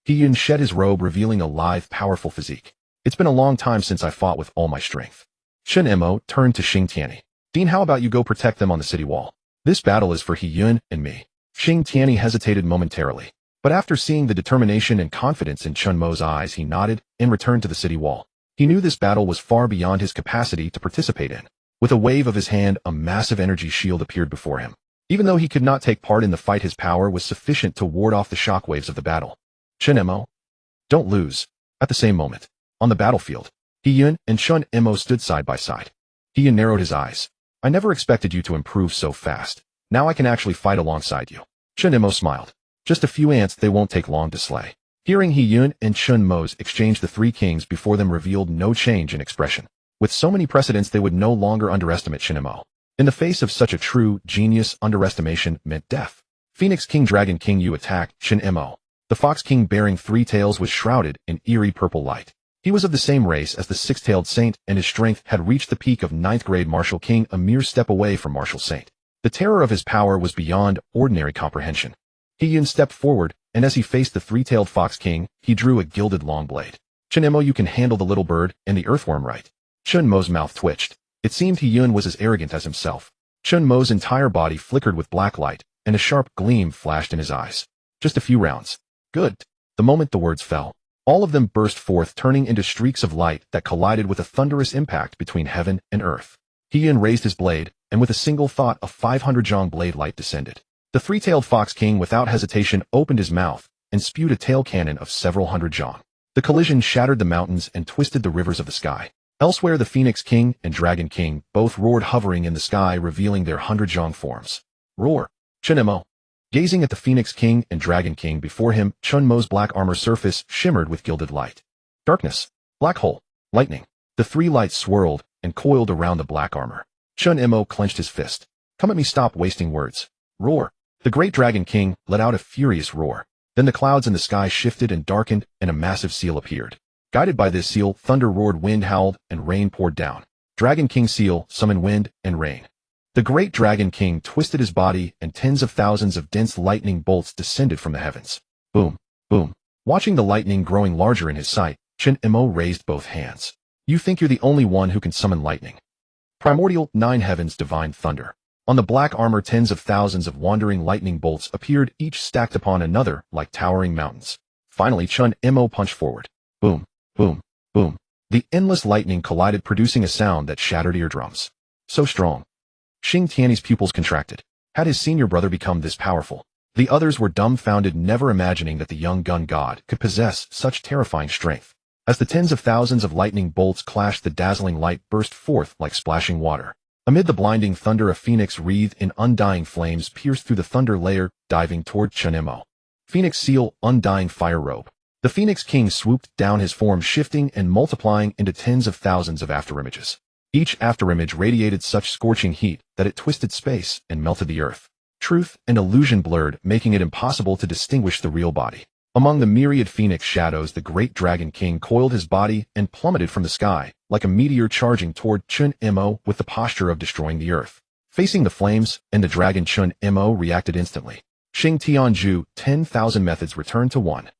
He Yun shed his robe, revealing a lithe, powerful physique. It's been a long time since I fought with all my strength. Chen Mo turned to Xing Tianyi. Dean, how about you go protect them on the city wall? This battle is for He Yun and me. Xing Tianyi hesitated momentarily, but after seeing the determination and confidence in Chen Mo's eyes, he nodded and returned to the city wall. He knew this battle was far beyond his capacity to participate in. With a wave of his hand, a massive energy shield appeared before him. Even though he could not take part in the fight, his power was sufficient to ward off the shockwaves of the battle. Chen Mo, don't lose. At the same moment, on the battlefield, He Yun and Chen Mo stood side by side. He Yun narrowed his eyes. I never expected you to improve so fast. Now I can actually fight alongside you. Chen Mo smiled. Just a few ants, they won't take long to slay. Hearing He Yun and Chen Mo's exchange, the three kings before them revealed no change in expression. With so many precedents, they would no longer underestimate Chen Mo. In the face of such a true genius, underestimation meant death. Phoenix King Dragon King Yu attacked Chen Mo. The Fox King bearing three tails was shrouded in eerie purple light. He was of the same race as the six-tailed saint, and his strength had reached the peak of 9th grade Martial King, a mere step away from Martial Saint. The terror of his power was beyond ordinary comprehension. He Yun stepped forward, and as he faced the three-tailed Fox King, he drew a gilded long blade. Chen Mo, you can handle the little bird and the earthworm, right? Chen Mo's mouth twitched. It seemed He Yun was as arrogant as himself. Chen Mo's entire body flickered with black light, and a sharp gleam flashed in his eyes. Just a few rounds. Good. The moment the words fell, all of them burst forth, turning into streaks of light that collided with a thunderous impact between heaven and earth. He Yun raised his blade, and with a single thought, a 500 zhong blade light descended. The three-tailed Fox King without hesitation opened his mouth and spewed a tail cannon of several hundred zhong. The collision shattered the mountains and twisted the rivers of the sky. Elsewhere, the Phoenix King and Dragon King both roared, hovering in the sky, revealing their 100 zhong forms. Roar! Chen Mo. Gazing at the Phoenix King and Dragon King before him, Chen Mo's black armor surface shimmered with gilded light. Darkness, black hole, lightning. The three lights swirled and coiled around the black armor. Chen Mo clenched his fist. Come at me, stop wasting words. Roar! The great Dragon King let out a furious roar. Then the clouds in the sky shifted and darkened, and a massive seal appeared. Guided by this seal, thunder roared, wind howled, and rain poured down. Dragon King seal summoned wind and rain. The great Dragon King twisted his body, and tens of thousands of dense lightning bolts descended from the heavens. Boom, boom. Watching the lightning growing larger in his sight, Chen Mo raised both hands. You think you're the only one who can summon lightning? Primordial, 9 heavens, divine thunder. On the black armor, tens of thousands of wandering lightning bolts appeared, each stacked upon another like towering mountains. Finally, Chen Mo punched forward. Boom, boom, boom. The endless lightning collided, producing a sound that shattered eardrums. So strong. Xing Tianyi's pupils contracted. Had his senior brother become this powerful? The others were dumbfounded, never imagining that the young gun god could possess such terrifying strength. As the tens of thousands of lightning bolts clashed, the dazzling light burst forth like splashing water. Amid the blinding thunder, a phoenix wreathed in undying flames pierced through the thunder layer, diving toward Chen Mo. Phoenix seal, undying fire robe. The Phoenix King swooped down, his form shifting and multiplying into tens of thousands of afterimages. Each afterimage radiated such scorching heat that it twisted space and melted the earth. Truth and illusion blurred, making it impossible to distinguish the real body. Among the myriad phoenix shadows, the great Dragon King coiled his body and plummeted from the sky, like a meteor charging toward Chen Mo with the posture of destroying the earth. Facing the flames and the dragon, Chen Mo reacted instantly. Xing Tianju, 10,000 methods returned to 1.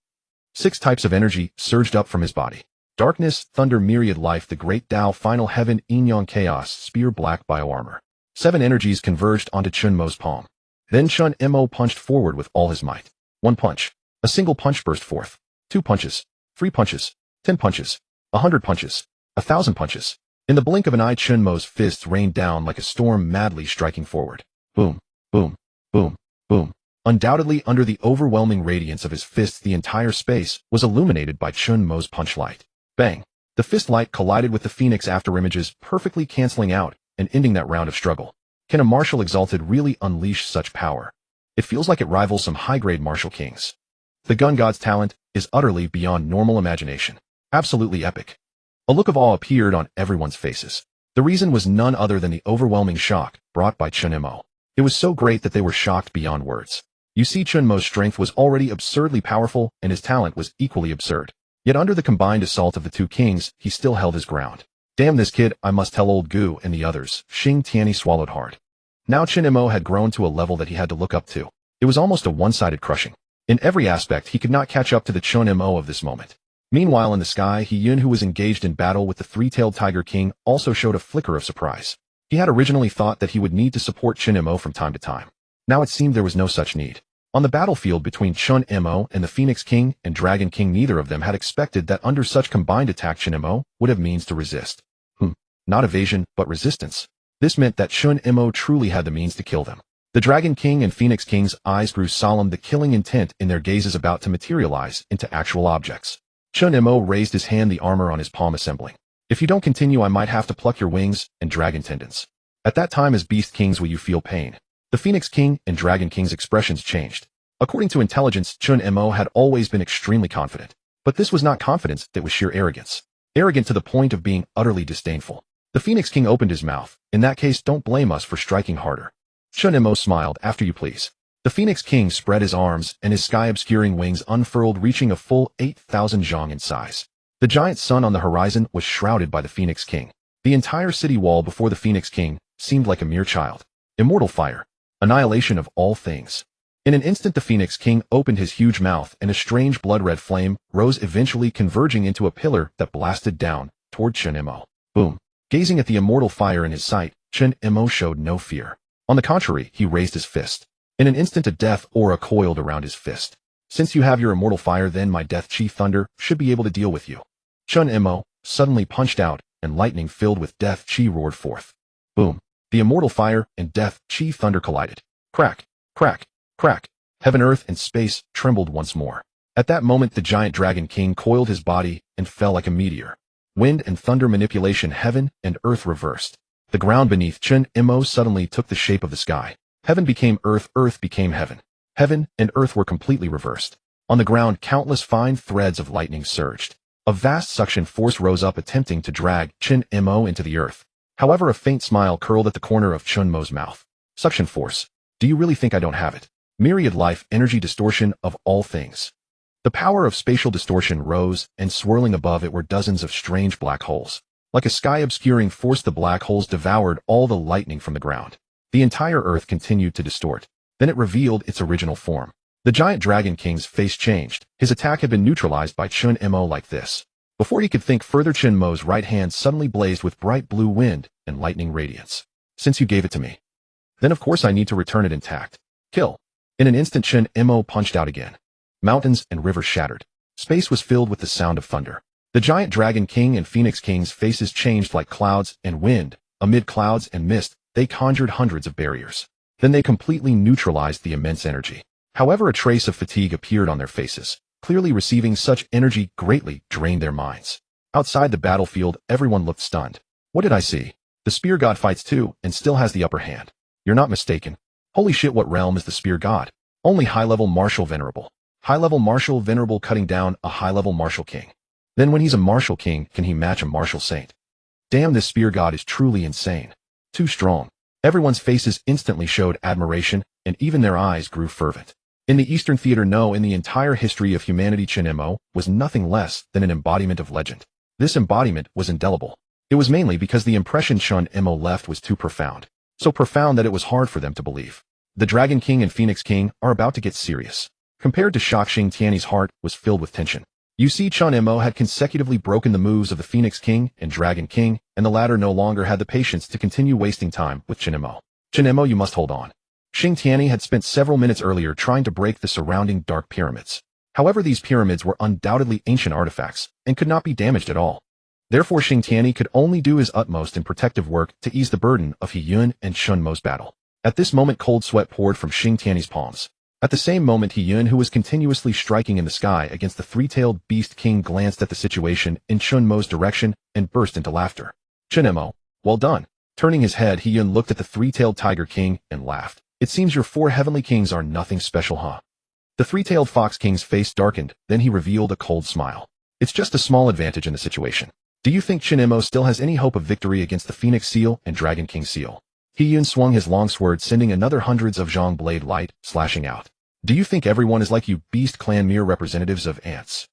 6 types of energy surged up from his body. Darkness, thunder, myriad life, the great Tao, final heaven, yin-yang chaos, spear, black bioarmor. 7 energies converged onto Chen Mo's palm. Then Chen Mo punched forward with all his might. 1 punch. A single punch burst forth. 2 punches. 3 punches. 10 punches. 100 punches. 1,000 punches. In the blink of an eye, Chen Mo's fists rained down like a storm, madly striking forward. Boom, boom, boom, boom. Undoubtedly, under the overwhelming radiance of his fists, the entire space was illuminated by Chen Mo's punch light. Bang! The fist light collided with the phoenix afterimages, perfectly canceling out and ending that round of struggle. Can a martial exalted really unleash such power? It feels like it rivals some high-grade martial kings. The gun god's talent is utterly beyond normal imagination. Absolutely epic. A look of awe appeared on everyone's faces. The reason was none other than the overwhelming shock brought by Chen Mo. It was so great that they were shocked beyond words. You see, Chen Mo's strength was already absurdly powerful, and his talent was equally absurd. Yet under the combined assault of the two kings, he still held his ground. Damn this kid, I must tell old Gu and the others. Xing Tianyi swallowed hard. Now Chen Mo had grown to a level that he had to look up to. It was almost a one-sided crushing. In every aspect, he could not catch up to the Chen Mo of this moment. Meanwhile, in the sky, He Yun, who was engaged in battle with the three-tailed Tiger King, also showed a flicker of surprise. He had originally thought that he would need to support Chen Mo from time to time. Now it seemed there was no such need. On the battlefield between Chen Mo and the Phoenix King and Dragon King, neither of them had expected that under such combined attack Chen Mo would have means to resist. Not evasion, but resistance. This meant that Chen Mo truly had the means to kill them. The Dragon King and Phoenix King's eyes grew solemn, the killing intent in their gazes about to materialize into actual objects. Chen Mo raised his hand, the armor on his palm assembling. If you don't continue, I might have to pluck your wings and dragon tendons. At that time, as Beast Kings, will you feel pain? The Phoenix King and Dragon King's expressions changed. According to intelligence, Chen Mo had always been extremely confident. But this was not confidence, that was sheer arrogance. Arrogant to the point of being utterly disdainful. The Phoenix King opened his mouth. In that case, don't blame us for striking harder. Chen Mo smiled. After you please. The Phoenix King spread his arms, and his sky-obscuring wings unfurled, reaching a full 8,000 zhang in size. The giant sun on the horizon was shrouded by the Phoenix King. The entire city wall before the Phoenix King seemed like a mere child. Immortal fire. Annihilation of all things. In an instant, the Phoenix King opened his huge mouth, and a strange blood-red flame rose, eventually converging into a pillar that blasted down toward Chen Mo. Boom. Gazing at the immortal fire in his sight, Chen Mo showed no fear. On the contrary, he raised his fist. In an instant, a death aura coiled around his fist. Since you have your immortal fire, then my death chi thunder should be able to deal with you. Chen Mo suddenly punched out, and lightning filled with death chi roared forth. Boom. The immortal fire and death chi thunder collided. Crack, crack, crack. Heaven, earth, and space trembled once more. At that moment, the giant Dragon King coiled his body and fell like a meteor. Wind and thunder manipulation, heaven and earth reversed. The ground beneath Chen Mo suddenly took the shape of the sky. Heaven became earth, earth became heaven. Heaven and earth were completely reversed. On the ground, countless fine threads of lightning surged. A vast suction force rose up, attempting to drag Chen Mo into the earth. However, a faint smile curled at the corner of Chen Mo's mouth. Suction force. Do you really think I don't have it? Myriad life, energy distortion of all things. The power of spatial distortion rose, and swirling above it were dozens of strange black holes. Like a sky-obscuring force, the black holes devoured all the lightning from the ground. The entire earth continued to distort. Then it revealed its original form. The giant Dragon King's face changed. His attack had been neutralized by Chen Mo like this. Before he could think further, Chen Mo's right hand suddenly blazed with bright blue wind and lightning radiance. Since you gave it to me, then of course I need to return it intact. Kill. In an instant, Chen Mo punched out again. Mountains and rivers shattered. Space was filled with the sound of thunder. The giant Dragon King and Phoenix King's faces changed like clouds and wind. Amid clouds and mist, they conjured hundreds of barriers. Then they completely neutralized the immense energy. However, a trace of fatigue appeared on their faces. Clearly, receiving such energy greatly drained their minds. Outside the battlefield, everyone looked stunned. What did I see? The spear god fights too, and still has the upper hand. You're not mistaken. Holy shit, what realm is the spear god? Only high-level martial venerable. High-level martial venerable cutting down a high-level martial king. Then when he's a martial king, can he match a martial saint? Damn, this spear god is truly insane. Too strong. Everyone's faces instantly showed admiration, and even their eyes grew fervent. In the Eastern Theater, no, in the entire history of humanity, Chen Mo was nothing less than an embodiment of legend. This embodiment was indelible. It was mainly because the impression Chen Mo left was too profound. So profound that it was hard for them to believe. The Dragon King and Phoenix King are about to get serious. Compared to shock, Xing Tiany's heart was filled with tension. You see, Chen Mo had consecutively broken the moves of the Phoenix King and Dragon King, and the latter no longer had the patience to continue wasting time with Chen Mo. Chen Mo, you must hold on. Xing Tiany had spent several minutes earlier trying to break the surrounding dark pyramids. However, these pyramids were undoubtedly ancient artifacts and could not be damaged at all. Therefore, Xing Tiany could only do his utmost in protective work to ease the burden of He Yun and Chen Mo's battle. At this moment, cold sweat poured from Xing Tiany's palms. At the same moment, He Yun, who was continuously striking in the sky against the three-tailed beast king, glanced at the situation in Chen Mo's direction and burst into laughter. Chen Mo, well done. Turning his head, He Yun looked at the three-tailed tiger king and laughed. It seems your four heavenly kings are nothing special, huh? The three-tailed fox king's face darkened, then he revealed a cold smile. It's just a small advantage in the situation. Do you think Chen Mo still has any hope of victory against the Phoenix Seal and Dragon King Seal? He Yun swung his long sword, sending another hundreds of zhang blade light slashing out. Do you think everyone is like you, Beast Clan, mere representatives of ants?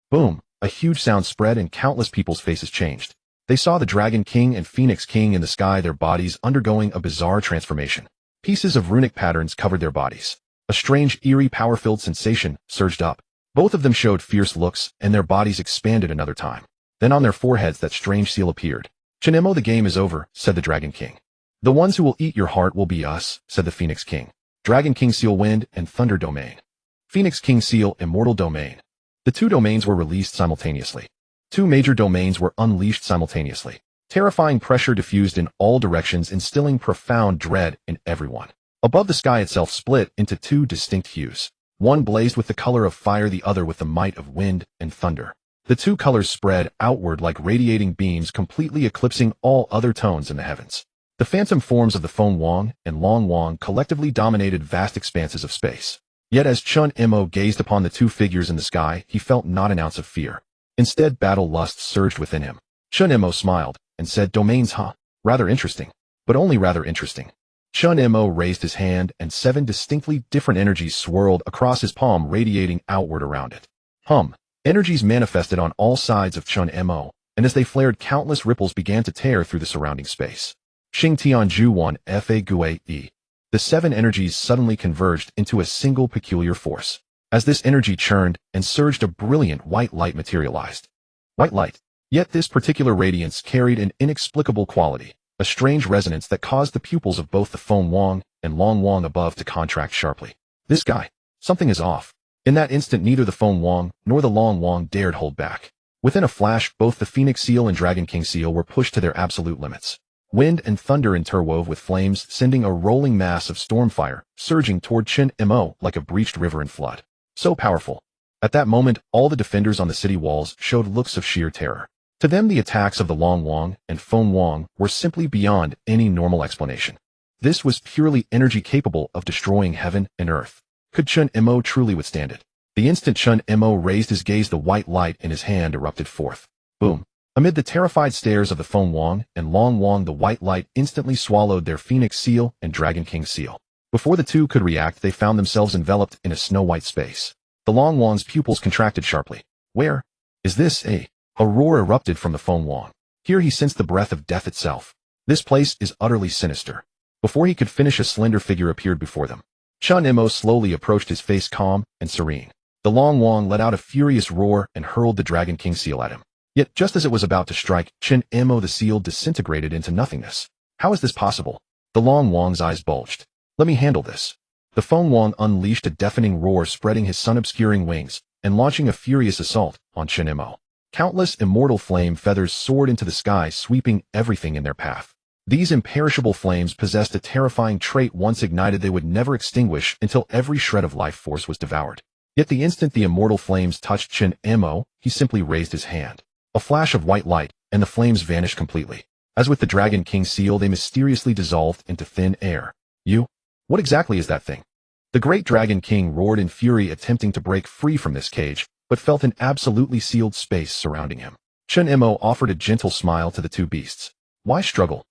Boom! A huge sound spread and countless people's faces changed. They saw the Dragon King and Phoenix King in the sky, their bodies undergoing a bizarre transformation. Pieces of runic patterns covered their bodies. A strange, eerie, power-filled sensation surged up. Both of them showed fierce looks, and their bodies expanded another time. Then on their foreheads that strange seal appeared. Chen Mo, the game is over, said the Dragon King. The ones who will eat your heart will be us, said the Phoenix King. Dragon King Seal Wind and Thunder Domain. Phoenix King Seal Immortal Domain. The two domains were released simultaneously. Two major domains were unleashed simultaneously. Terrifying pressure diffused in all directions, instilling profound dread in everyone. Above, the sky itself split into two distinct hues. One blazed with the color of fire, the other with the might of wind and thunder. The two colors spread outward like radiating beams, completely eclipsing all other tones in the heavens. The phantom forms of the Feng Wang and Long Wang collectively dominated vast expanses of space. Yet as Chen Mo gazed upon the two figures in the sky, he felt not an ounce of fear. Instead, battle lust surged within him. Chen Mo smiled and said, "Domains, huh? Rather interesting. But only rather interesting." Chen Mo raised his hand, and 7 distinctly different energies swirled across his palm, radiating outward around it. Energies manifested on all sides of Chen Mo, and as they flared, countless ripples began to tear through the surrounding space. Xing Tianju 1 Fa Gue E. The 7 energies suddenly converged into a single peculiar force. As this energy churned and surged, a brilliant white light materialized. White light. Yet this particular radiance carried an inexplicable quality, a strange resonance that caused the pupils of both the Feng Wang and Long Wang above to contract sharply. This guy. Something is off. In that instant, neither the Feng Wang nor the Long Wang dared hold back. Within a flash, both the Phoenix Seal and Dragon King Seal were pushed to their absolute limits. Wind and thunder interwove with flames, sending a rolling mass of stormfire, surging toward Chen Mo like a breached river in flood. So powerful. At that moment, all the defenders on the city walls showed looks of sheer terror. To them, the attacks of the Long Wang and Feng Wang were simply beyond any normal explanation. This was purely energy capable of destroying heaven and earth. Could Chen Mo truly withstand it? The instant Chen Mo raised his gaze, the white light in his hand erupted forth. Boom. Amid the terrified stares of the Feng Wang and Long Wang, the white light instantly swallowed their Phoenix Seal and Dragon King Seal. Before the two could react, they found themselves enveloped in a snow-white space. The Long Wang's pupils contracted sharply. Where is this? A roar erupted from the Feng Wang. Here he sensed the breath of death itself. This place is utterly sinister. Before he could finish, a slender figure appeared before them. Chen Mo slowly approached, his face calm and serene. The Long Wang let out a furious roar and hurled the Dragon King Seal at him. Yet just as it was about to strike, Chen Mo, the seal disintegrated into nothingness. How is this possible? The Long Wang's eyes bulged. Let me handle this. The Feng Wang unleashed a deafening roar, spreading his sun-obscuring wings and launching a furious assault on Chen Mo. Countless immortal flame feathers soared into the sky, sweeping everything in their path. These imperishable flames possessed a terrifying trait: once ignited, they would never extinguish until every shred of life force was devoured. Yet the instant the immortal flames touched Chen Mo, he simply raised his hand. A flash of white light, and the flames vanished completely. As with the Dragon King Seal, they mysteriously dissolved into thin air. What exactly is that thing? The great Dragon King roared in fury, attempting to break free from this cage, but felt an absolutely sealed space surrounding him. Chen Mo offered a gentle smile to the two beasts. Why struggle?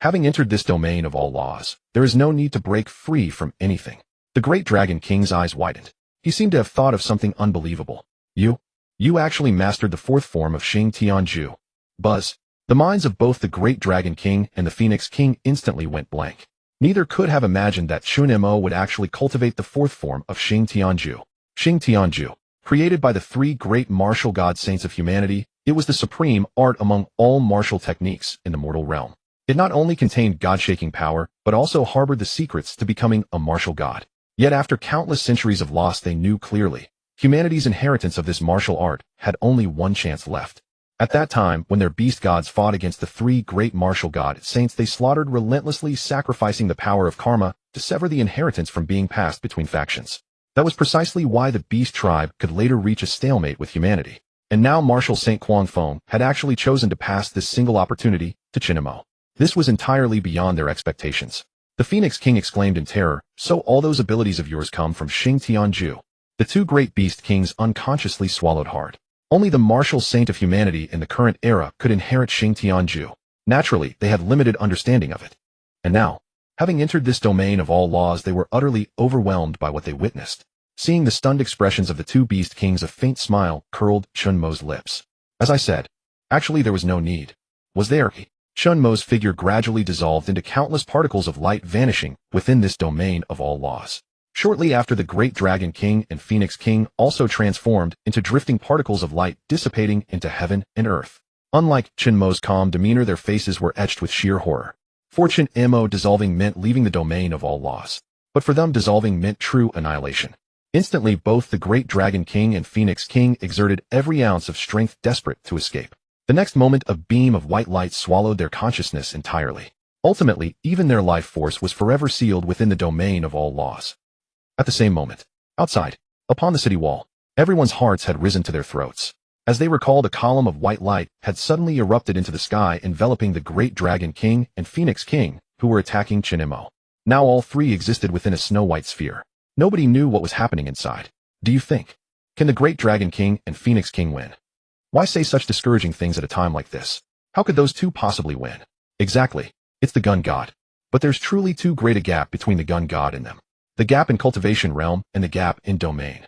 Having entered this domain of all laws, there is no need to break free from anything. The great Dragon King's eyes widened. He seemed to have thought of something unbelievable. You actually mastered the 4th form of Xing Tianju. Buzz. The minds of both the great Dragon King and the Phoenix King instantly went blank. Neither could have imagined that Chen Mo would actually cultivate the 4th form of Xing Tianju. Xing Tianju. Created by the 3 great martial god saints of humanity, it was the supreme art among all martial techniques in the mortal realm. It not only contained god-shaking power, but also harbored the secrets to becoming a martial god. Yet after countless centuries of loss, they knew clearly. Humanity's inheritance of this martial art had only one chance left. At that time, when their beast gods fought against the 3 great martial god saints, they slaughtered relentlessly, sacrificing the power of karma to sever the inheritance from being passed between factions. That was precisely why the beast tribe could later reach a stalemate with humanity. And now Martial Saint Kuang Feng had actually chosen to pass this single opportunity to Chen Mo. This was entirely beyond their expectations. The Phoenix King exclaimed in terror, "So all those abilities of yours come from Xing Tianju?" The 2 great beast kings unconsciously swallowed hard. Only the martial saint of humanity in the current era could inherit Xing Tianju. Naturally, they had limited understanding of it. And now, having entered this domain of all laws, they were utterly overwhelmed by what they witnessed. Seeing the stunned expressions of the 2 beast kings, a faint smile curled Chen Mo's lips. As I said, actually there was no need. Was there? Chen Mo's figure gradually dissolved into countless particles of light, vanishing within this domain of all laws. Shortly after, the great Dragon King and Phoenix King also transformed into drifting particles of light, dissipating into heaven and earth. Unlike Chen Mo's calm demeanor, their faces were etched with sheer horror. For Chen Mo, dissolving meant leaving the domain of all laws. but for them dissolving meant true annihilation. Instantly, both the Great Dragon King and Phoenix King exerted every ounce of strength desperate to escape. The next moment, a beam of white light swallowed their consciousness entirely. Ultimately, even their life force was forever sealed within the domain of all laws. At the same moment, outside, upon the city wall, everyone's hearts had risen to their throats. As they recalled, a column of white light had suddenly erupted into the sky, enveloping the Great Dragon King and Phoenix King, who were attacking Chen Mo. Now all three existed within a snow-white sphere. Nobody knew what was happening inside. Do you think? Can the Great Dragon King and Phoenix King win? Why say such discouraging things at a time like this? How could those two possibly win? Exactly. It's the gun god. But there's truly too great a gap between the gun god and them. The gap in cultivation realm and the gap in domain.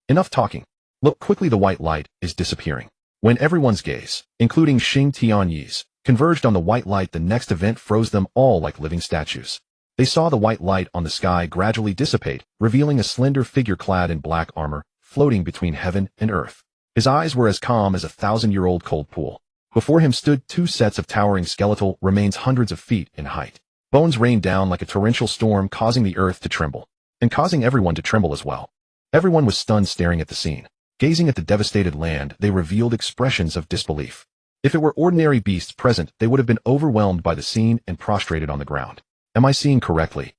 Enough talking. Look quickly, the white light is disappearing. When everyone's gaze, including Xing Tianyi's, converged on the white light, the next event froze them all like living statues. They saw the white light on the sky gradually dissipate, revealing a slender figure clad in black armor, floating between heaven and earth. His eyes were as calm as a 1,000-year-old cold pool. Before him stood two sets of towering skeletal remains hundreds of feet in height. Bones rained down like a torrential storm, causing the earth to tremble, and causing everyone to tremble as well. Everyone was stunned, staring at the scene. Gazing at the devastated land, they revealed expressions of disbelief. If it were ordinary beasts present, they would have been overwhelmed by the scene and prostrated on the ground. Am I seeing correctly?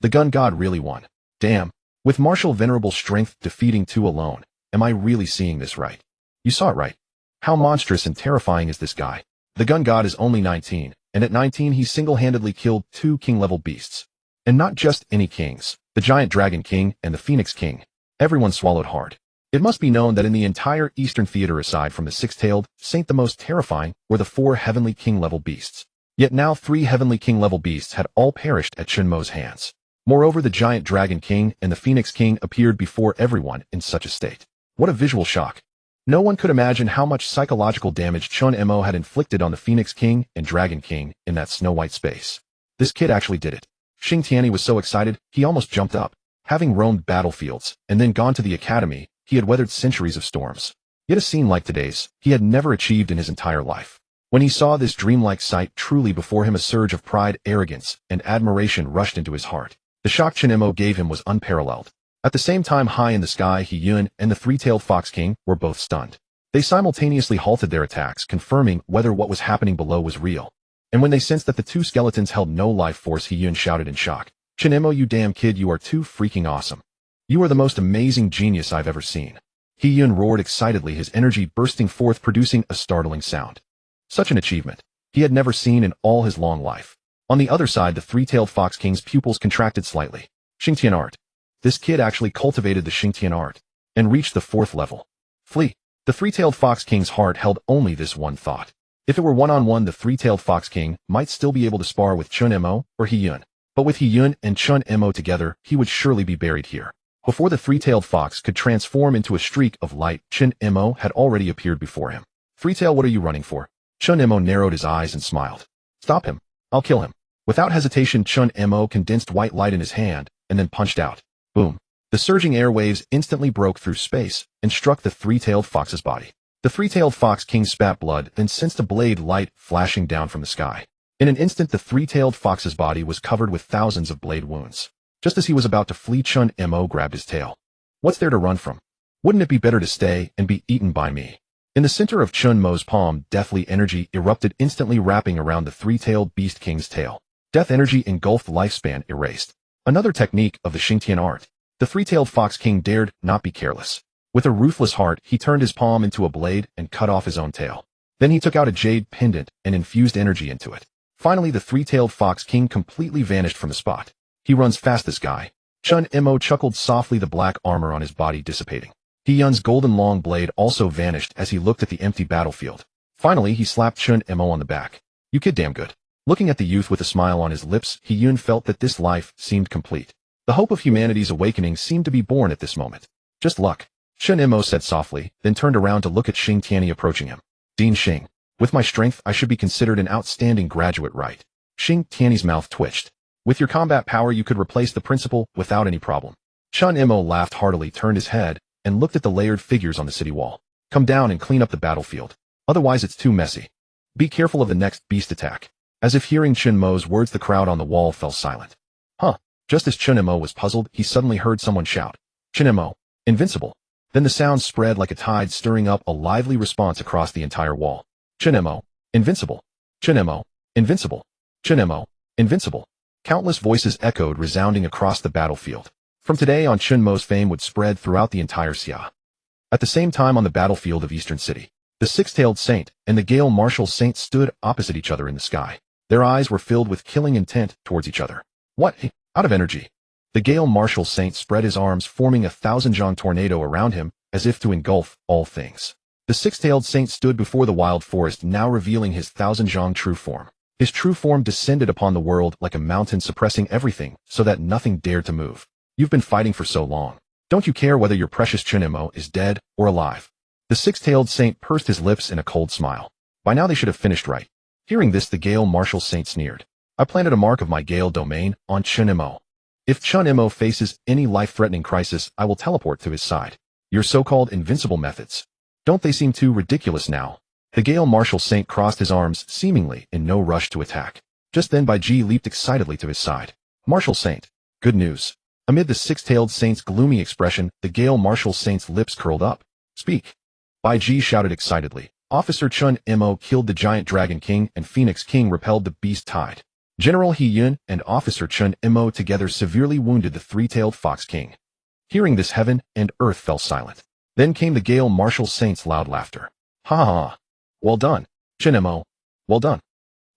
The gun god really won. Damn. With martial venerable strength defeating two alone. Am I really seeing this right? You saw it right. How monstrous and terrifying is this guy? The gun god is only 19, and at 19 he single-handedly killed two king-level beasts. And not just any kings, the Giant Dragon King and the Phoenix King. Everyone swallowed hard. It must be known that in the entire Eastern Theater, aside from the six-tailed Saint, the most terrifying were the four heavenly king-level beasts. Yet now 3 heavenly king-level beasts had all perished at Chen Mo's hands. Moreover, the Giant Dragon King and the Phoenix King appeared before everyone in such a state. What a visual shock. No one could imagine how much psychological damage Chen Mo had inflicted on the Phoenix King and Dragon King in that snow-white space. This kid actually did it. Xing Tianyi was so excited, he almost jumped up. Having roamed battlefields and then gone to the academy, he had weathered centuries of storms. Yet a scene like today's, he had never achieved in his entire life. When he saw this dreamlike sight truly before him, a surge of pride, arrogance, and admiration rushed into his heart. The shock Chen Mo gave him was unparalleled. At the same time, high in the sky, He Yun and the three-tailed Fox King were both stunned. They simultaneously halted their attacks, confirming whether what was happening below was real. And when they sensed that the two skeletons held no life force, He Yun shouted in shock, "Chen Mo, you damn kid, you are too freaking awesome. You are the most amazing genius I've ever seen." He Yun roared excitedly, his energy bursting forth, producing a startling sound. Such an achievement he had never seen in all his long life. On the other side, the three-tailed Fox King's pupils contracted slightly. Xingtian art. This kid actually cultivated the Xingtian art and reached the 4th level. Flee. The three-tailed Fox King's heart held only this one thought. If it were one-on-one, the three-tailed Fox King might still be able to spar with Chen Mo or He Yun. But with He Yun and Chen Mo together, he would surely be buried here. Before the three-tailed fox could transform into a streak of light, Chen Mo had already appeared before him. "Three-tail, what are you running for?" Chen Mo narrowed his eyes and smiled. "Stop him. I'll kill him." Without hesitation, Chen Mo condensed white light in his hand and then punched out. Boom. The surging airwaves instantly broke through space and struck the three-tailed fox's body. The three-tailed Fox King spat blood, then sensed a blade light flashing down from the sky. In an instant, the three-tailed fox's body was covered with thousands of blade wounds. Just as he was about to flee, Chen Mo grabbed his tail. "What's there to run from? Wouldn't it be better to stay and be eaten by me?" In the center of Chen Mo's palm, deathly energy erupted, instantly wrapping around the three-tailed beast king's tail. Death energy engulfed, lifespan erased. Another technique of the Xingtian art. The three-tailed Fox King dared not be careless. With a ruthless heart, he turned his palm into a blade and cut off his own tail. Then he took out a jade pendant and infused energy into it. Finally, the three-tailed Fox King completely vanished from the spot. "He runs fast, this guy." Chen Mo chuckled softly, the black armor on his body dissipating. He Yun's golden long blade also vanished as he looked at the empty battlefield. Finally, he slapped Chen Mo on the back. "You kid damn good." Looking at the youth with a smile on his lips, He Yun felt that this life seemed complete. The hope of humanity's awakening seemed to be born at this moment. "Just luck," Chen Mo said softly, then turned around to look at Xing Tianyi approaching him. "Dean Xing, with my strength, I should be considered an outstanding graduate, right?" Xing Tianyi's mouth twitched. "With your combat power, you could replace the principal without any problem." Chen Mo laughed heartily, turned his head, and looked at the layered figures on the city wall. "Come down and clean up the battlefield. Otherwise it's too messy. Be careful of the next beast attack." As if hearing Chen Mo's words, the crowd on the wall fell silent. "Huh. Just as Chen Mo was puzzled, he suddenly heard someone shout, "Chen Mo, invincible!" Then the sound spread like a tide, stirring up a lively response across the entire wall. "Chen Mo, invincible! Chen Mo, invincible! Chen Mo, invincible!" Countless voices echoed, resounding across the battlefield. From today on, Chen Mo's fame would spread throughout the entire Xia. At the same time, on the battlefield of Eastern City, the six-tailed saint and the Gale martial saint stood opposite each other in the sky. Their eyes were filled with killing intent towards each other. "What? Out of energy!" The Gale martial saint spread his arms, forming a thousand-zhang tornado around him, as if to engulf all things. The six-tailed saint stood before the wild forest, now revealing his thousand-zhang true form. His true form descended upon the world like a mountain, suppressing everything so that nothing dared to move. "You've been fighting for so long. Don't you care whether your precious Chen Mo is dead or alive?" The six-tailed saint pursed his lips in a cold smile. By now they should have finished right. Hearing this, the Gale martial saint sneered. "I planted a mark of my Gale domain on Chen Mo. If Chen Mo faces any life-threatening crisis, I will teleport to his side. Your so-called invincible methods, don't they seem too ridiculous now?" The Gale martial saint crossed his arms, seemingly in no rush to attack. Just then Bai Ji leaped excitedly to his side. "Martial saint, good news." Amid the six-tailed saint's gloomy expression, the Gale martial saint's lips curled up. "Speak." Bai Ji shouted excitedly. "Officer Chen Mo killed the giant dragon king, and Phoenix King repelled the beast tide. General He Yun and Officer Chen Mo together severely wounded the three-tailed fox king." Hearing this, heaven and earth fell silent. Then came the Gale martial saint's loud laughter. "Ha ha ha! Well done, Chen Mo. Well done."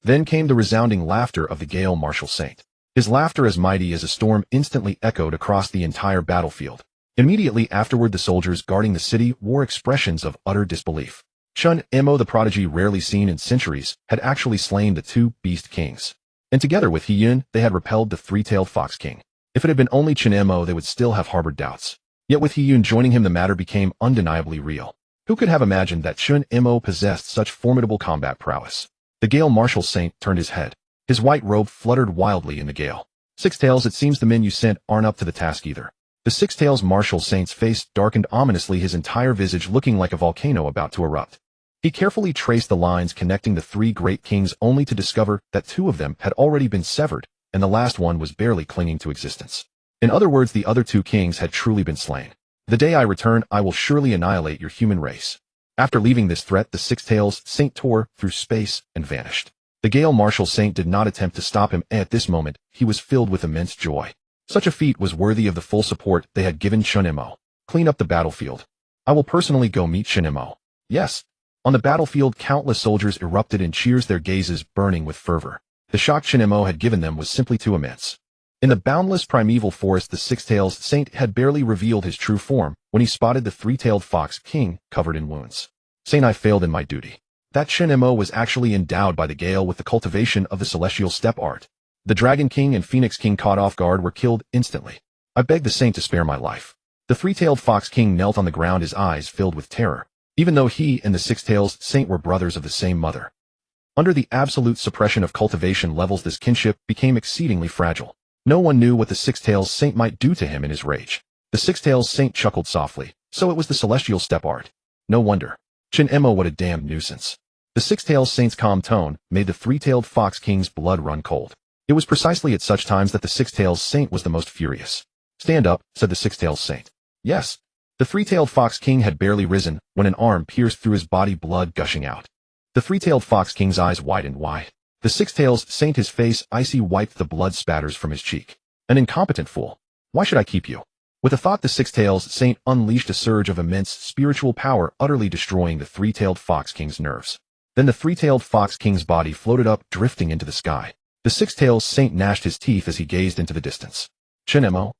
Then came the resounding laughter of the Gale martial saint. His laughter, as mighty as a storm, instantly echoed across the entire battlefield. Immediately afterward, the soldiers guarding the city wore expressions of utter disbelief. Chen Mo, the prodigy rarely seen in centuries, had actually slain the two beast kings. And together with He Yun, they had repelled the three-tailed fox king. If it had been only Chen Mo, they would still have harbored doubts. Yet with He Yun joining him, the matter became undeniably real. Who could have imagined that Chen Mo possessed such formidable combat prowess? The Gale martial saint turned his head. His white robe fluttered wildly in the gale. "Six Tails, it seems the men you sent aren't up to the task either." The Six Tails martial saint's face darkened ominously, his entire visage looking like a volcano about to erupt. He carefully traced the lines connecting the three great kings, only to discover that two of them had already been severed, and the last one was barely clinging to existence. In other words, the other two kings had truly been slain. "The day I return, I will surely annihilate your human race." After leaving this threat, the Six Tails saint tore through space and vanished. The Gale martial saint did not attempt to stop him. At this moment, he was filled with immense joy. Such a feat was worthy of the full support they had given Chen Mo. "Clean up the battlefield. I will personally go meet Chen Mo." "Yes." On the battlefield, countless soldiers erupted in cheers, their gazes burning with fervor. The shock Chen Mo had given them was simply too immense. In the boundless primeval forest, the Six-Tails saint had barely revealed his true form when he spotted the three-tailed fox king covered in wounds. "Saying I failed in my duty." That Chen Mo was actually endowed by the Gale with the cultivation of the celestial step art. The Dragon King and Phoenix King, caught off guard, were killed instantly. "I beg the saint to spare my life." The three-tailed fox king knelt on the ground, his eyes filled with terror, even though he and the Six-Tails saint were brothers of the same mother. Under the absolute suppression of cultivation levels, this kinship became exceedingly fragile. No one knew what the Six-Tails saint might do to him in his rage. The Six-Tails saint chuckled softly. So it was the celestial step art. No wonder. Chen Mo, what a damned nuisance. The Six-Tails saint's calm tone made the three-tailed fox king's blood run cold. It was precisely at such times that the Six-Tails saint was the most furious. "Stand up," said the Six-Tails saint. "Yes." The three-tailed fox king had barely risen when an arm pierced through his body, blood gushing out. The three-tailed fox king's eyes widened wide. The Six-Tails saint, his face icy, wiped the blood spatters from his cheek. "An incompetent fool. Why should I keep you?" With a thought, the Six-Tails saint unleashed a surge of immense spiritual power, utterly destroying the three-tailed fox king's nerves. Then the three-tailed fox king's body floated up, drifting into the sky. The Six-Tails saint gnashed his teeth as he gazed into the distance. Chen Mo,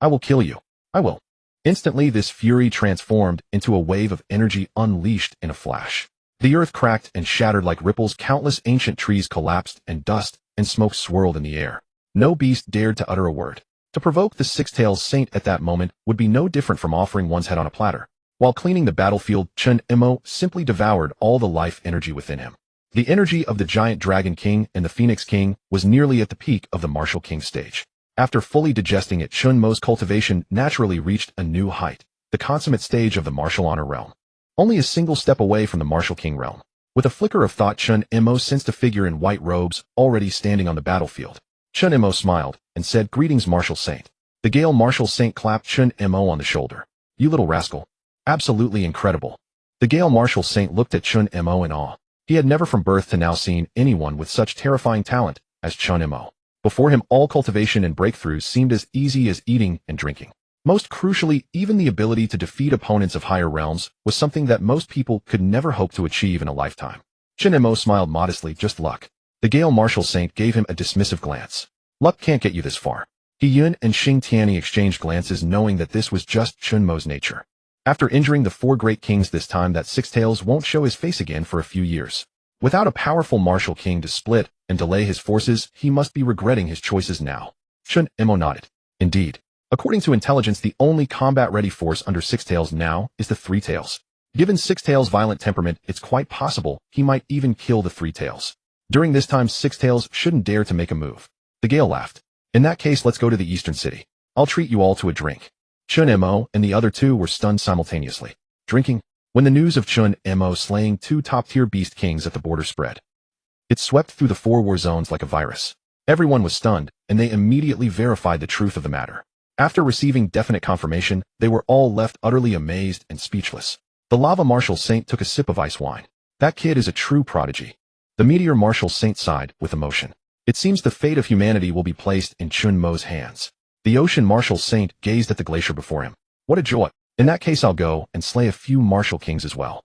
I will kill you. I will." Instantly, this fury transformed into a wave of energy unleashed in a flash. The earth cracked and shattered like ripples, countless ancient trees collapsed, and dust and smoke swirled in the air. No beast dared to utter a word. To provoke the Six-Tails saint at that moment would be no different from offering one's head on a platter. While cleaning the battlefield, Chen Mo simply devoured all the life energy within him. The energy of the giant Dragon King and the Phoenix King was nearly at the peak of the Martial King stage. After fully digesting it, Chen Mo's cultivation naturally reached a new height, the consummate stage of the Martial Honor realm. Only a single step away from the Martial King realm. With a flicker of thought, Chen Mo sensed a figure in white robes already standing on the battlefield. Chen Mo smiled, and said, "Greetings, Martial Saint." The Gale Martial Saint clapped Chen Mo on the shoulder. "You little rascal. Absolutely incredible." The Gale Martial Saint looked at Chen Mo in awe. He had never from birth to now seen anyone with such terrifying talent as Chen Mo. Before him, all cultivation and breakthroughs seemed as easy as eating and drinking. Most crucially, even the ability to defeat opponents of higher realms was something that most people could never hope to achieve in a lifetime. Chen Mo smiled modestly. "Just luck." The Gale Martial Saint gave him a dismissive glance. "Luck can't get you this far." He Yun and Xing Tianyi exchanged glances, knowing that this was just Chen Mo's nature. After injuring the four great kings this time, that Six Tails won't show his face again for a few years. Without a powerful martial king to split and delay his forces, he must be regretting his choices now. Chen Mo nodded. Indeed. According to intelligence, the only combat-ready force under Six Tails now is the Three Tails. Given Six Tails' violent temperament, it's quite possible he might even kill the Three Tails. During this time, Six Tails shouldn't dare to make a move. The Gale laughed. "In that case, let's go to the eastern city. I'll treat you all to a drink." Chen Mo and the other two were stunned simultaneously. Drinking? When the news of Chen Mo slaying two top-tier beast kings at the border spread, it swept through the four war zones like a virus. Everyone was stunned, and they immediately verified the truth of the matter. After receiving definite confirmation, they were all left utterly amazed and speechless. The Lava Martial Saint took a sip of ice wine. "That kid is a true prodigy." The Meteor Martial Saint sighed with emotion. "It seems the fate of humanity will be placed in Chen Mo's hands." The Ocean Martial Saint gazed at the glacier before him. "What a joy. In that case, I'll go and slay a few martial kings as well."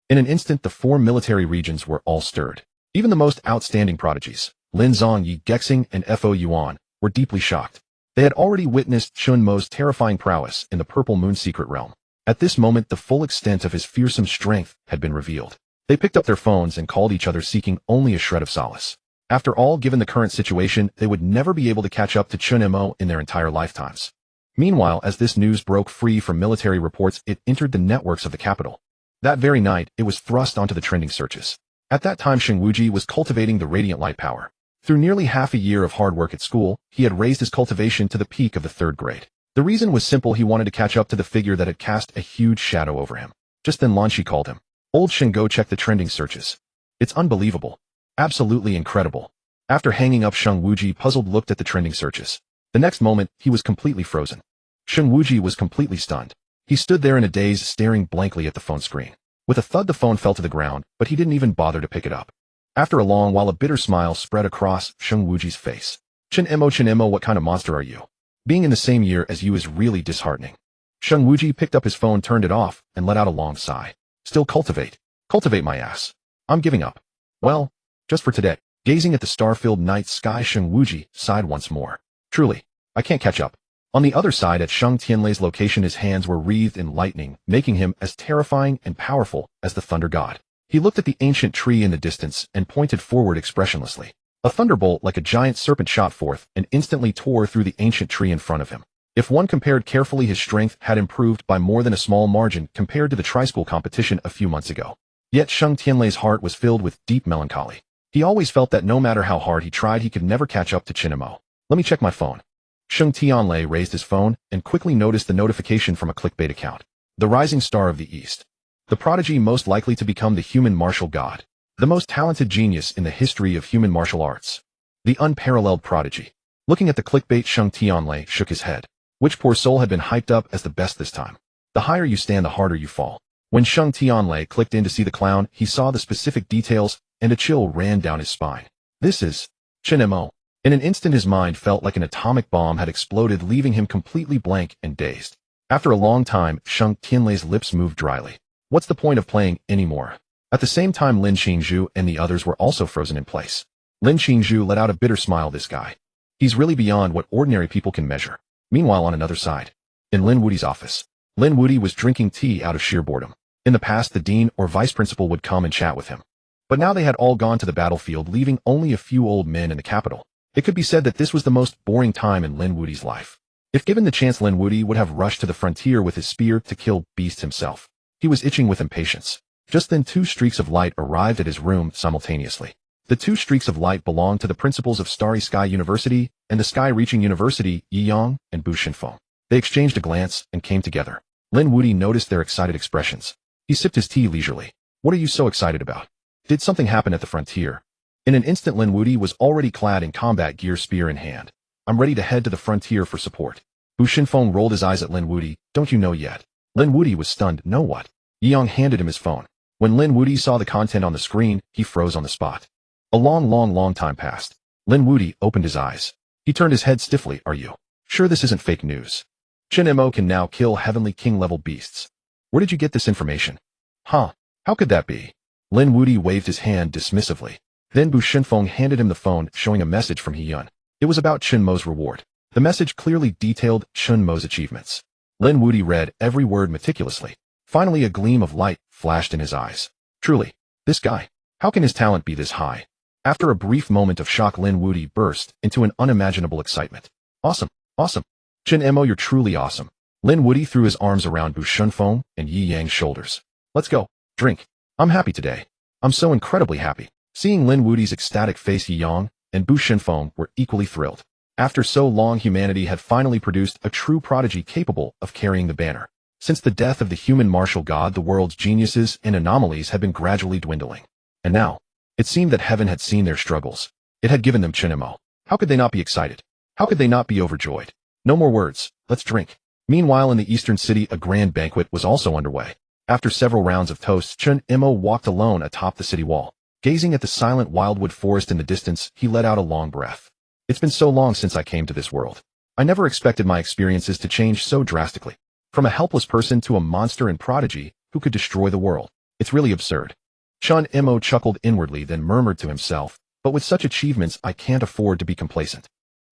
In an instant, the four military regions were all stirred. Even the most outstanding prodigies, Lin Zong, Yi Gexing, and Fo Yuan, were deeply shocked. They had already witnessed Chen Mo's terrifying prowess in the Purple Moon secret realm. At this moment, the full extent of his fearsome strength had been revealed. They picked up their phones and called each other, seeking only a shred of solace. After all, given the current situation, they would never be able to catch up to Chen Mo in their entire lifetimes. Meanwhile, as this news broke free from military reports, it entered the networks of the capital. That very night, it was thrust onto the trending searches. At that time, Xing Wuji was cultivating the radiant light power. Through nearly half a year of hard work at school, he had raised his cultivation to the peak of the 3rd grade. The reason was simple: he wanted to catch up to the figure that had cast a huge shadow over him. Just then Lan Shi called him. "Old Shen, go check the trending searches. It's unbelievable. Absolutely incredible." After hanging up, Xing Wuji puzzled looked at the trending searches. The next moment, he was completely frozen. Xing Wuji was completely stunned. He stood there in a daze, staring blankly at the phone screen. With a thud, the phone fell to the ground, but he didn't even bother to pick it up. After a long while, a bitter smile spread across Xing Wuji's face. Chen Mo, what kind of monster are you? Being in the same year as you is really disheartening." Xing Wuji picked up his phone, turned it off, and let out a long sigh. "Still cultivate? Cultivate my ass. I'm giving up. Well, just for today." Gazing at the star-filled night sky, Xing Wuji sighed once more. "Truly, I can't catch up." On the other side, at Shang Tianlei's location, his hands were wreathed in lightning, making him as terrifying and powerful as the thunder god. He looked at the ancient tree in the distance and pointed forward expressionlessly. A thunderbolt like a giant serpent shot forth and instantly tore through the ancient tree in front of him. If one compared carefully, his strength had improved by more than a small margin compared to the tri-school competition a few months ago. Yet Shang Tianlei's heart was filled with deep melancholy. He always felt that no matter how hard he tried, he could never catch up to Chen Mo. "Let me check my phone." Shang Tianlei raised his phone and quickly noticed the notification from a clickbait account. The rising star of the East. The prodigy most likely to become the human martial god. The most talented genius in the history of human martial arts. The unparalleled prodigy. Looking at the clickbait, Shang Tianlei shook his head. Which poor soul had been hyped up as the best this time? The higher you stand, the harder you fall. When Shang Tianlei clicked in to see the clown, he saw the specific details, and a chill ran down his spine. This is Chen Mo. In an instant, his mind felt like an atomic bomb had exploded, leaving him completely blank and dazed. After a long time, Shang Tianlei's lips moved dryly. What's the point of playing anymore? At the same time, Lin Qingzhu and the others were also frozen in place. Lin Qingzhu let out a bitter smile. This guy. He's really beyond what ordinary people can measure. Meanwhile, on another side, in Lin Wudi's office, Lin Wudi was drinking tea out of sheer boredom. In the past, the dean or vice principal would come and chat with him. But now they had all gone to the battlefield, leaving only a few old men in the capital. It could be said that this was the most boring time in Lin Wudi's life. If given the chance, Lin Wudi would have rushed to the frontier with his spear to kill Beast himself. He was itching with impatience. Just then, 2 streaks of light arrived at his room simultaneously. The 2 streaks of light belonged to the principals of Starry Sky University and the Sky Reaching University, Yi Yang and Bu Shinfeng. They exchanged a glance and came together. Lin Wudi noticed their excited expressions. He sipped his tea leisurely. "What are you so excited about? Did something happen at the frontier?" In an instant, Lin Wudi was already clad in combat gear, spear in hand. I'm ready to head to the frontier for support. Bu Shinfeng rolled his eyes at Lin Wudi. Don't you know yet? Lin Wudi was stunned. Know what? Yi Yang handed him his phone. When Lin Wudi saw the content on the screen, he froze on the spot. A long time passed. Lin Wudi opened his eyes. He turned his head stiffly. Are you sure this isn't fake news? Chen Mo can now kill Heavenly King-level beasts. Where did you get this information? Huh? How could that be? Lin Wudi waved his hand dismissively. Then Bu Shinfeng handed him the phone, showing a message from He Yun. It was about Chen Mo's reward. The message clearly detailed Chen Mo's achievements. Lin Wudi read every word meticulously. Finally, a gleam of light flashed in his eyes. Truly, this guy. How can his talent be this high? After a brief moment of shock, Lin Wudi burst into an unimaginable excitement. Awesome, awesome. Chen Mo, you're truly awesome. Lin Wudi threw his arms around Bu Shinfeng and Yi Yang's shoulders. Let's go. Drink. I'm happy today. I'm so incredibly happy. Seeing Lin Wudi's ecstatic face, Yi Yang and Bu Shinfeng were equally thrilled. After so long, humanity had finally produced a true prodigy capable of carrying the banner. Since the death of the human martial god, the world's geniuses and anomalies had been gradually dwindling. And now, it seemed that heaven had seen their struggles. It had given them Chen Mo. How could they not be excited? How could they not be overjoyed? No more words. Let's drink. Meanwhile, in the eastern city, a grand banquet was also underway. After several rounds of toasts, Chen Mo walked alone atop the city wall. Gazing at the silent wildwood forest in the distance, he let out a long breath. It's been so long since I came to this world. I never expected my experiences to change so drastically. From a helpless person to a monster and prodigy who could destroy the world. It's really absurd. Chen Mo chuckled inwardly, then murmured to himself, but with such achievements, I can't afford to be complacent.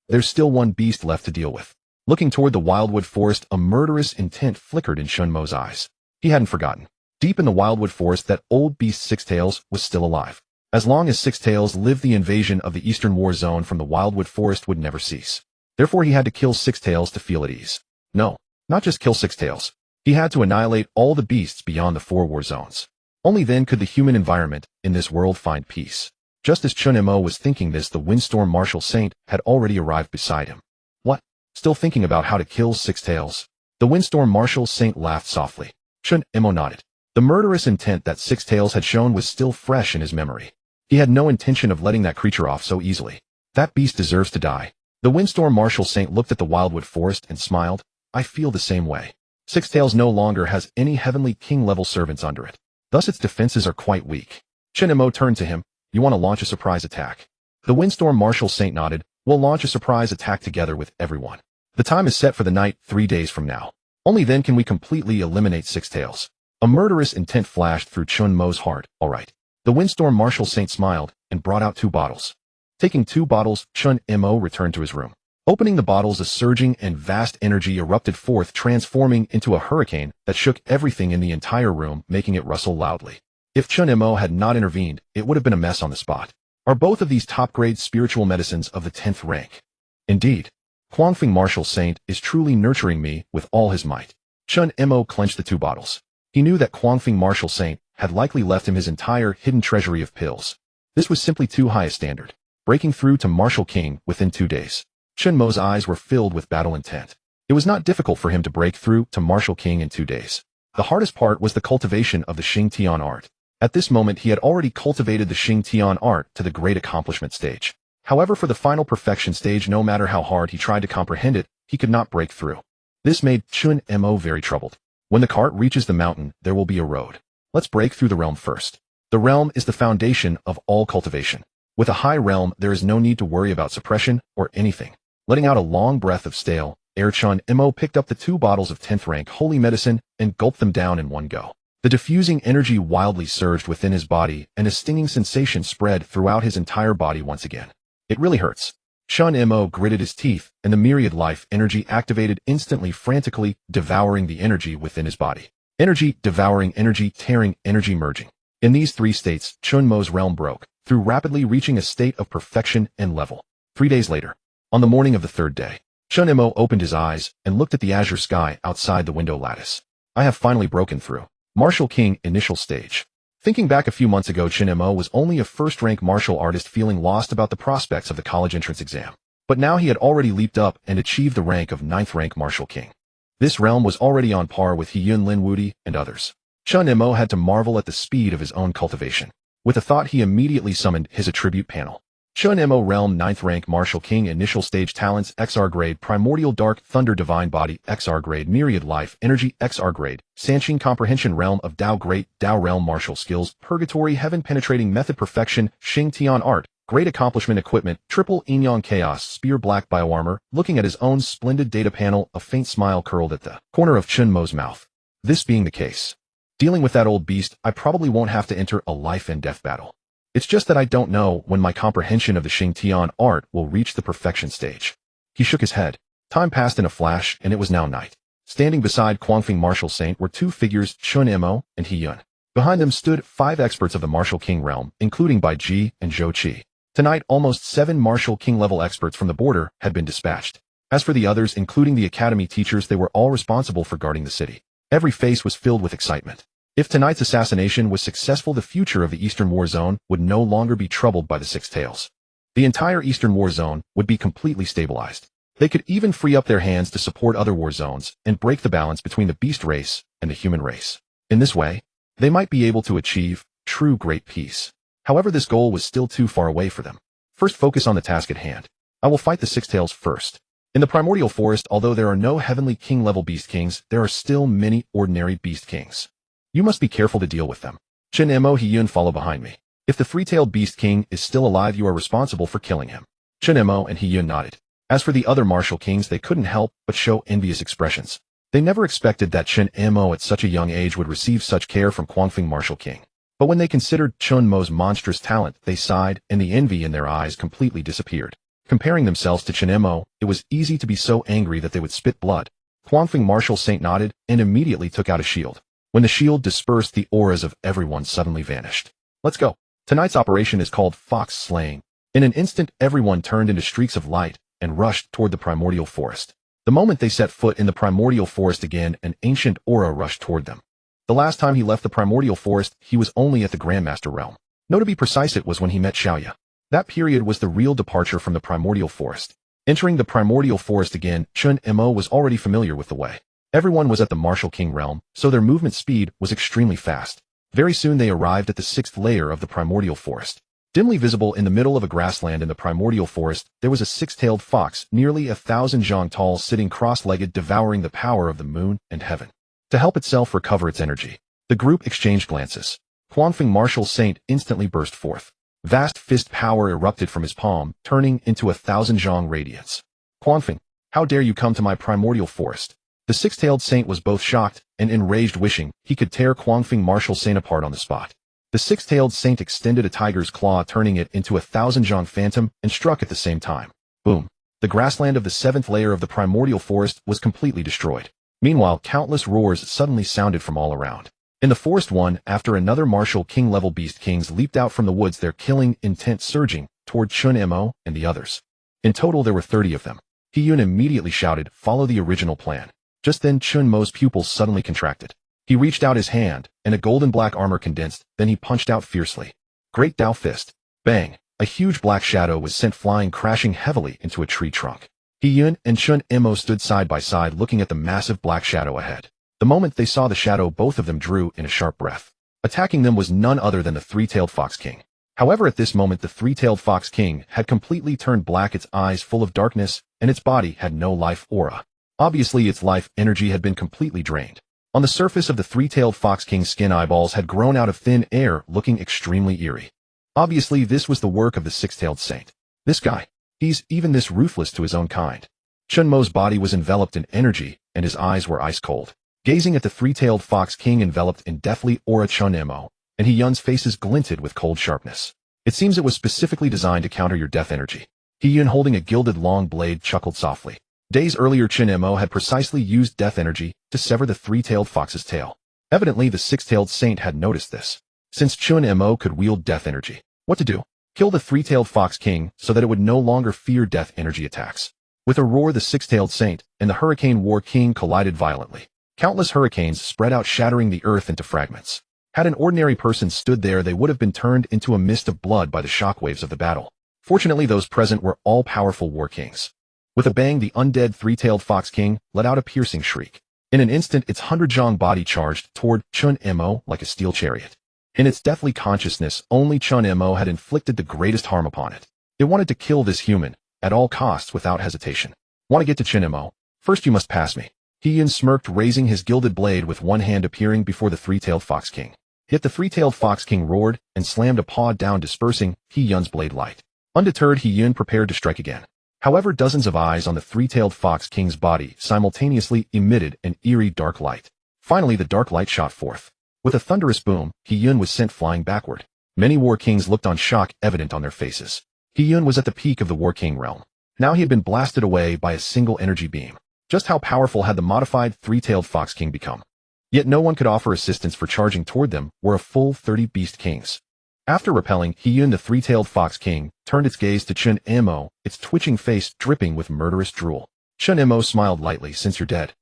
There's still one beast left to deal with. Looking toward the wildwood forest, a murderous intent flickered in Chen Mo's eyes. He hadn't forgotten. Deep in the wildwood forest, that old beast Six Tails was still alive. As long as Six Tails lived, the invasion of the eastern war zone from the wildwood forest would never cease. Therefore, he had to kill Six Tails to feel at ease. No, not just kill Six Tails. He had to annihilate all the beasts beyond the four war zones. Only then could the human environment in this world find peace. Just as Chen Mo was thinking this, the windstorm martial saint had already arrived beside him. What? Still thinking about how to kill Six Tails? The windstorm martial saint laughed softly. Chen Mo nodded. The murderous intent that Six Tails had shown was still fresh in his memory. He had no intention of letting that creature off so easily. That beast deserves to die. The windstorm martial saint looked at the wildwood forest and smiled. I feel the same way. Six Tails no longer has any heavenly king-level servants under it. Thus its defenses are quite weak. Chen Mo turned to him. You want to launch a surprise attack? The windstorm martial saint nodded. We'll launch a surprise attack together with everyone. The time is set for the night, 3 days from now. Only then can we completely eliminate Six Tails. A murderous intent flashed through Chen Mo's heart. All right. The windstorm martial saint smiled and brought out 2 bottles. Taking 2 bottles, Chen Mo returned to his room. Opening the bottles, a surging and vast energy erupted forth, transforming into a hurricane that shook everything in the entire room, making it rustle loudly. If Chen Mo had not intervened, it would have been a mess on the spot. Are both of these top-grade spiritual medicines of the 10th rank? Indeed. Huangfeng Martial Saint is truly nurturing me with all his might. Chen Mo clenched the 2 bottles. He knew that Huangfeng Martial Saint had likely left him his entire hidden treasury of pills. This was simply too high a standard. Breaking through to Martial King within 2 days. Chen Mo's eyes were filled with battle intent. It was not difficult for him to break through to Martial King in 2 days. The hardest part was the cultivation of the Xing Tian art. At this moment, he had already cultivated the Xing Tian art to the great accomplishment stage. However, for the final perfection stage, no matter how hard he tried to comprehend it, he could not break through. This made Chen Mo very troubled. When the cart reaches the mountain, there will be a road. Let's break through the realm first. The realm is the foundation of all cultivation. With a high realm, there is no need to worry about suppression or anything. Letting out a long breath of stale air, Chen Mo picked up the 2 bottles of 10th rank holy medicine and gulped them down in one go. The diffusing energy wildly surged within his body, and a stinging sensation spread throughout his entire body once again. It really hurts. Chen Mo gritted his teeth, and the myriad life energy activated instantly, frantically devouring the energy within his body. Energy devouring energy, tearing energy, merging. In these 3 states, Chen Mo's realm broke, through rapidly reaching a state of perfection and level. 3 days later, on the morning of the 3rd day, Chen Mo opened his eyes and looked at the azure sky outside the window lattice. I have finally broken through. Martial King initial stage. Thinking back a few months ago, Chen Mo was only a first-rank martial artist, feeling lost about the prospects of the college entrance exam. But now he had already leaped up and achieved the rank of 9th rank Martial King. This realm was already on par with He Yun, Lin Wudi, and others. Chen Mo had to marvel at the speed of his own cultivation. With a thought, he immediately summoned his attribute panel. Chen Mo Realm 9th Rank Martial King Initial Stage Talents XR Grade Primordial Dark Thunder Divine Body XR Grade Myriad Life Energy XR Grade Sanqing Comprehension Realm of Dao Great Dao Realm Martial Skills Purgatory Heaven Penetrating Method Perfection Xing Tian Art Great Accomplishment Equipment Triple Enyang Chaos Spear Black Bioarmor. Looking at his own splendid data panel, a faint smile curled at the corner of Chen Mo's mouth. This being the case, dealing with that old beast, I probably won't have to enter a life and death battle. It's just that I don't know when my comprehension of the Xing Tian art will reach the perfection stage. He shook his head. Time passed in a flash, and it was now night. Standing beside Quangfeng Martial Saint were two figures, Chen Mo and He Yun. Behind them stood 5 experts of the Martial King realm, including Bai Ji and Zhou Qi. Tonight, almost 7 Martial King level experts from the border had been dispatched. As for the others, including the academy teachers, they were all responsible for guarding the city. Every face was filled with excitement. If tonight's assassination was successful, the future of the Eastern War Zone would no longer be troubled by the Six Tails. The entire Eastern War Zone would be completely stabilized. They could even free up their hands to support other war zones and break the balance between the beast race and the human race. In this way, they might be able to achieve true great peace. However, this goal was still too far away for them. First, focus on the task at hand. I will fight the Six Tails first. In the Primordial Forest, although there are no Heavenly King-level Beast Kings, there are still many ordinary Beast Kings. You must be careful to deal with them. Chen Mo He Yun, follow behind me. If the three-tailed Beast King is still alive, you are responsible for killing him. Chen Mo and He Yun nodded. As for the other martial kings, they couldn't help but show envious expressions. They never expected that Chen Mo at such a young age would receive such care from Quangfeng Martial King. But when they considered Chen Mo's monstrous talent, they sighed, and the envy in their eyes completely disappeared. Comparing themselves to Chen Mo, it was easy to be so angry that they would spit blood. Quangfeng Martial Saint nodded and immediately took out a shield. When the shield dispersed, the auras of everyone suddenly vanished. Let's go. Tonight's operation is called Fox Slaying. In an instant, everyone turned into streaks of light and rushed toward the Primordial Forest. The moment they set foot in the Primordial Forest again, an ancient aura rushed toward them. The last time he left the Primordial Forest, he was only at the Grandmaster realm. No, to be precise, it was when he met Xiaoya. That period was the real departure from the Primordial Forest. Entering the Primordial Forest again, Chen Mo was already familiar with the way. Everyone was at the Martial King realm, so their movement speed was extremely fast. Very soon they arrived at the 6th layer of the Primordial Forest. Dimly visible in the middle of a grassland in the Primordial Forest, there was a 6-tailed fox, nearly 1,000 zhang tall, sitting cross-legged, devouring the power of the moon and heaven. To help itself recover its energy, the group exchanged glances. Quangfeng Martial Saint instantly burst forth. Vast fist power erupted from his palm, turning into 1,000 zhang radiance. Quangfeng, how dare you come to my Primordial Forest? The 6-tailed saint was both shocked and enraged, wishing he could tear Quangfeng Martial Saint apart on the spot. The 6-tailed saint extended a tiger's claw, turning it into 1,000 zhang phantom, and struck at the same time. Boom! The grassland of the 7th layer of the Primordial Forest was completely destroyed. Meanwhile, countless roars suddenly sounded from all around. In the forest, one after another Martial King-level Beast Kings leaped out from the woods, their killing intent surging toward Chen Mo and the others. In total, there were 30 of them. He Yun immediately shouted, "Follow the original plan." Just then, Chen Mo's pupils suddenly contracted. He reached out his hand, and a golden black armor condensed, then he punched out fiercely. Great Dao Fist. Bang! A huge black shadow was sent flying, crashing heavily into a tree trunk. He Yun and Chen Mo stood side by side, looking at the massive black shadow ahead. The moment they saw the shadow, both of them drew in a sharp breath. Attacking them was none other than the 3-tailed Fox King. However, at this moment, the 3-tailed Fox King had completely turned black, its eyes full of darkness, and its body had no life aura. Obviously, its life energy had been completely drained. On the surface of the 3-tailed Fox King's skin, eyeballs had grown out of thin air, looking extremely eerie. Obviously, this was the work of the 6-tailed saint. This guy, he's even this ruthless to his own kind. Chen Mo's body was enveloped in energy, and his eyes were ice cold. Gazing at the 3-tailed Fox King enveloped in deathly aura, Chen Mo and He Yun's faces glinted with cold sharpness. It seems it was specifically designed to counter your death energy. He Yun, holding a gilded long blade, chuckled softly. Days earlier, Chen Mo had precisely used death energy to sever the 3-tailed fox's tail. Evidently, the 6-tailed saint had noticed this. Since Chen Mo could wield death energy, what to do? Kill the 3-tailed Fox King so that it would no longer fear death energy attacks. With a roar, the 6-tailed saint and the Hurricane War King collided violently. Countless hurricanes spread out, shattering the earth into fragments. Had an ordinary person stood there, they would have been turned into a mist of blood by the shockwaves of the battle. Fortunately, those present were all-powerful war kings. With a bang, the undead 3-tailed Fox King let out a piercing shriek. In an instant, its 100-zhang body charged toward Chen Mo like a steel chariot. In its deathly consciousness, only Chen Mo had inflicted the greatest harm upon it. It wanted to kill this human, at all costs without hesitation. Want to get to Chen Mo? First you must pass me. He Yun smirked, raising his gilded blade with one hand appearing before the three-tailed Fox King. Yet the three-tailed Fox King roared and slammed a paw down, dispersing He Yun's blade light. Undeterred, He Yun prepared to strike again. However, dozens of eyes on the three-tailed Fox King's body simultaneously emitted an eerie dark light. Finally, the dark light shot forth. With a thunderous boom, He Yun was sent flying backward. Many war kings looked on, shock evident on their faces. He Yun was at the peak of the war king realm. Now he had been blasted away by a single energy beam. Just how powerful had the modified three-tailed Fox King become? Yet no one could offer assistance, for charging toward them were a full 30 beast kings. After repelling He Yun, the three-tailed Fox King turned its gaze to Chen Mo, its twitching face dripping with murderous drool. Chen Mo smiled lightly. Since you're dead,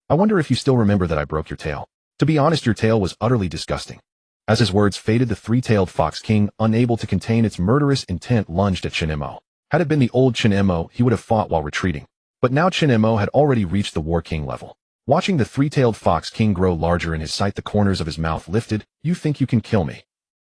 I wonder if you still remember that I broke your tail. To be honest, your tail was utterly disgusting. As his words faded, the three-tailed Fox King, unable to contain its murderous intent, lunged at Chen Mo. Had it been the old Chen Mo, he would have fought while retreating. But now Chen Mo had already reached the war king level. Watching the three-tailed Fox King grow larger in his sight, the corners of his mouth lifted. You think you can kill me?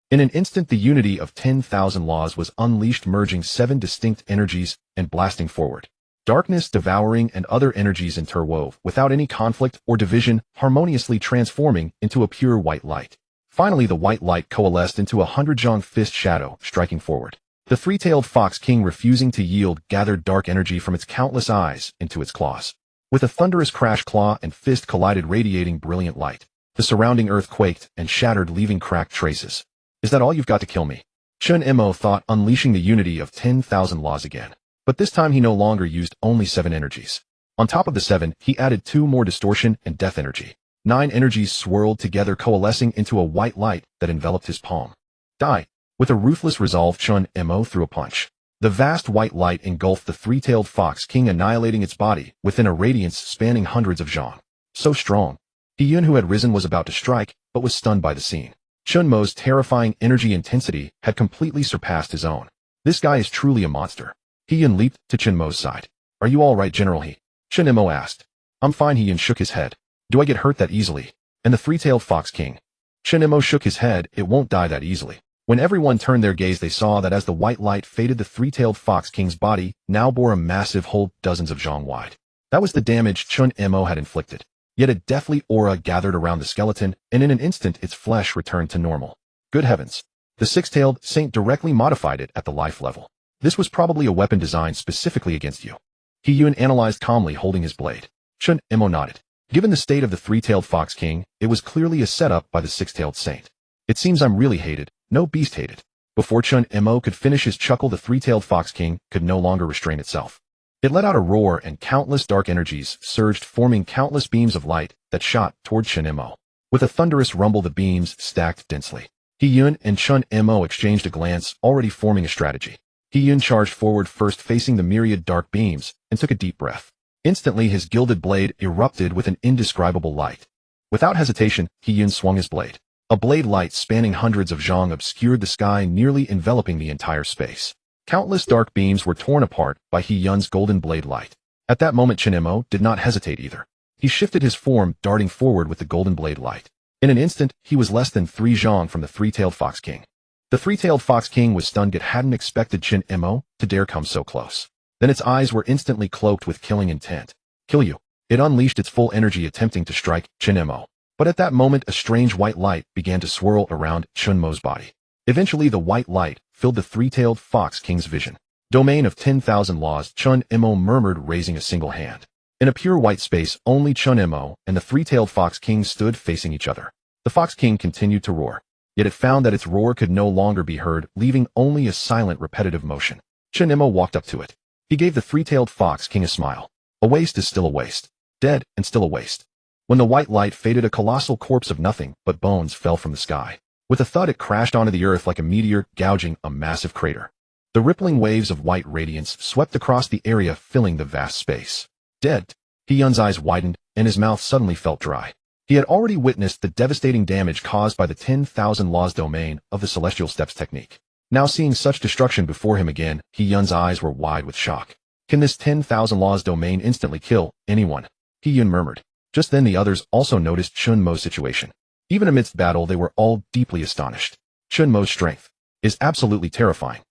In an instant, the unity of 10,000 laws was unleashed, merging 7 distinct energies and blasting forward. Darkness, devouring, and other energies interwove, without any conflict or division, harmoniously transforming into a pure white light. Finally, the white light coalesced into a 100-zhang fist shadow, striking forward. The three-tailed Fox King, refusing to yield, gathered dark energy from its countless eyes into its claws. With a thunderous crash, claw and fist collided, radiating brilliant light. The surrounding earth quaked and shattered, leaving cracked traces. Is that all you've got to kill me? Chen Mo thought, unleashing the unity of 10,000 laws again. But this time he no longer used only 7 energies. On top of the 7, he added 2 more distortion and death energy. 9 energies swirled together, coalescing into a white light that enveloped his palm. Die! With a ruthless resolve, Chen Mo threw a punch. The vast white light engulfed the three-tailed Fox King, annihilating its body within a radiance spanning hundreds of zhang. So strong. He Yun, who had risen, was about to strike, but was stunned by the scene. Chen Mo's terrifying energy intensity had completely surpassed his own. This guy is truly a monster. He Yun leaped to Chen Mo's side. Are you all right, General He? Chen Mo asked. I'm fine. He Yun shook his head. Do I get hurt that easily? And the three-tailed Fox King? Chen Mo shook his head. It won't die that easily. When everyone turned their gaze, they saw that as the white light faded, the three-tailed Fox King's body now bore a massive hole dozens of zhang wide. That was the damage Chen Mo had inflicted. Yet a deathly aura gathered around the skeleton, and in an instant its flesh returned to normal. Good heavens! The six-tailed saint directly modified it at the life level. This was probably a weapon designed specifically against you. He Yun analyzed calmly, holding his blade. Chen Mo nodded. Given the state of the three-tailed Fox King, it was clearly a setup by the six-tailed saint. It seems I'm really hated. No beast hated. Before Chen Mo could finish his chuckle, the three-tailed Fox King could no longer restrain itself. It let out a roar, and countless dark energies surged, forming countless beams of light that shot toward Chen Mo. With a thunderous rumble, the beams stacked densely. He Yun and Chen Mo exchanged a glance, already forming a strategy. He Yun charged forward first, facing the myriad dark beams, and took a deep breath. Instantly, his gilded blade erupted with an indescribable light. Without hesitation, He Yun swung his blade. A blade light spanning hundreds of zhang obscured the sky, nearly enveloping the entire space. Countless dark beams were torn apart by He Yun's golden blade light. At that moment, Chen Mo did not hesitate either. He shifted his form, darting forward with the golden blade light. In an instant, he was less than 3 zhang from the three-tailed Fox King. The three-tailed Fox King was stunned, yet hadn't expected Chen Mo to dare come so close. Then its eyes were instantly cloaked with killing intent. Kill you. It unleashed its full energy, attempting to strike Chen Mo. But at that moment, a strange white light began to swirl around Chen Mo's body. Eventually, the white light filled the three-tailed Fox King's vision. Domain of 10,000 laws, Chen Mo murmured, raising a single hand. In a pure white space, only Chen Mo and the three-tailed Fox King stood facing each other. The Fox King continued to roar. Yet it found that its roar could no longer be heard, leaving only a silent, repetitive motion. Chen Mo walked up to it. He gave the three-tailed Fox King a smile. A waste is still a waste. Dead and still a waste. When the white light faded, a colossal corpse of nothing but bones fell from the sky. With a thud, it crashed onto the earth like a meteor, gouging a massive crater. The rippling waves of white radiance swept across the area, filling the vast space. Dead. He Yun's eyes widened, and his mouth suddenly felt dry. He had already witnessed the devastating damage caused by the 10,000 laws domain of the Celestial Steps technique. Now seeing such destruction before him again, He Yun's eyes were wide with shock. Can this 10,000 laws domain instantly kill anyone? He Yun murmured. Just then the others also noticed Chen Mo's situation. Even amidst battle, they were all deeply astonished. Chen Mo's strength is absolutely terrifying.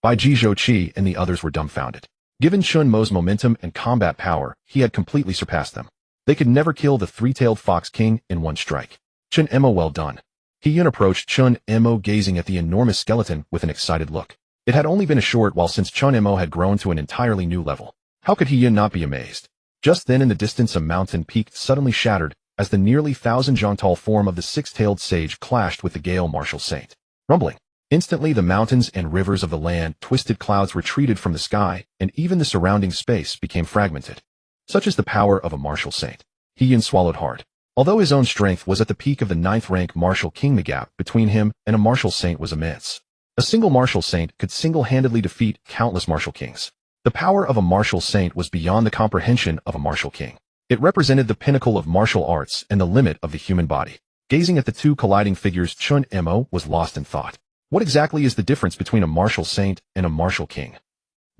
Bai Zhizhou and the others were dumbfounded. Given Chen Mo's momentum and combat power, he had completely surpassed them. They could never kill the three-tailed fox king in one strike. Chen Mo, well done. He Yun approached Chen Mo, gazing at the enormous skeleton with an excited look. It had only been a short while since Chen Mo had grown to an entirely new level. How could He Yun not be amazed? Just then in the distance a mountain peak suddenly shattered as the nearly 1,000-jong-tall form of the six-tailed sage clashed with the Gale Martial Saint. Rumbling. Instantly the mountains and rivers of the land, twisted clouds retreated from the sky, and even the surrounding space became fragmented. Such is the power of a martial saint. He Yun swallowed hard. Although his own strength was at the peak of the 9th-rank martial king, the gap between him and a martial saint was immense. A single martial saint could single-handedly defeat countless martial kings. The power of a martial saint was beyond the comprehension of a martial king. It represented the pinnacle of martial arts and the limit of the human body. Gazing at the two colliding figures, Chen Mo was lost in thought. What exactly is the difference between a martial saint and a martial king?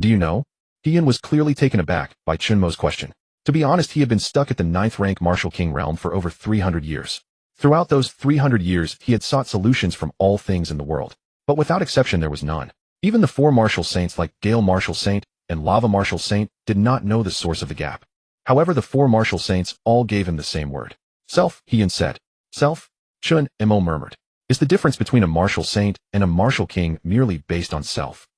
Do you know? He Yun was clearly taken aback by Chen Mo's question. To be honest, he had been stuck at the 9th-rank martial king realm for over 300 years. Throughout those 300 years, he had sought solutions from all things in the world. But without exception, there was none. Even the four martial saints like Gale Martial Saint and Lava Martial Saint did not know the source of the gap. However, the four martial saints all gave him the same word. Self, He Yun said. Self? Chen Mo murmured. Is the difference between a martial saint and a martial king merely based on self?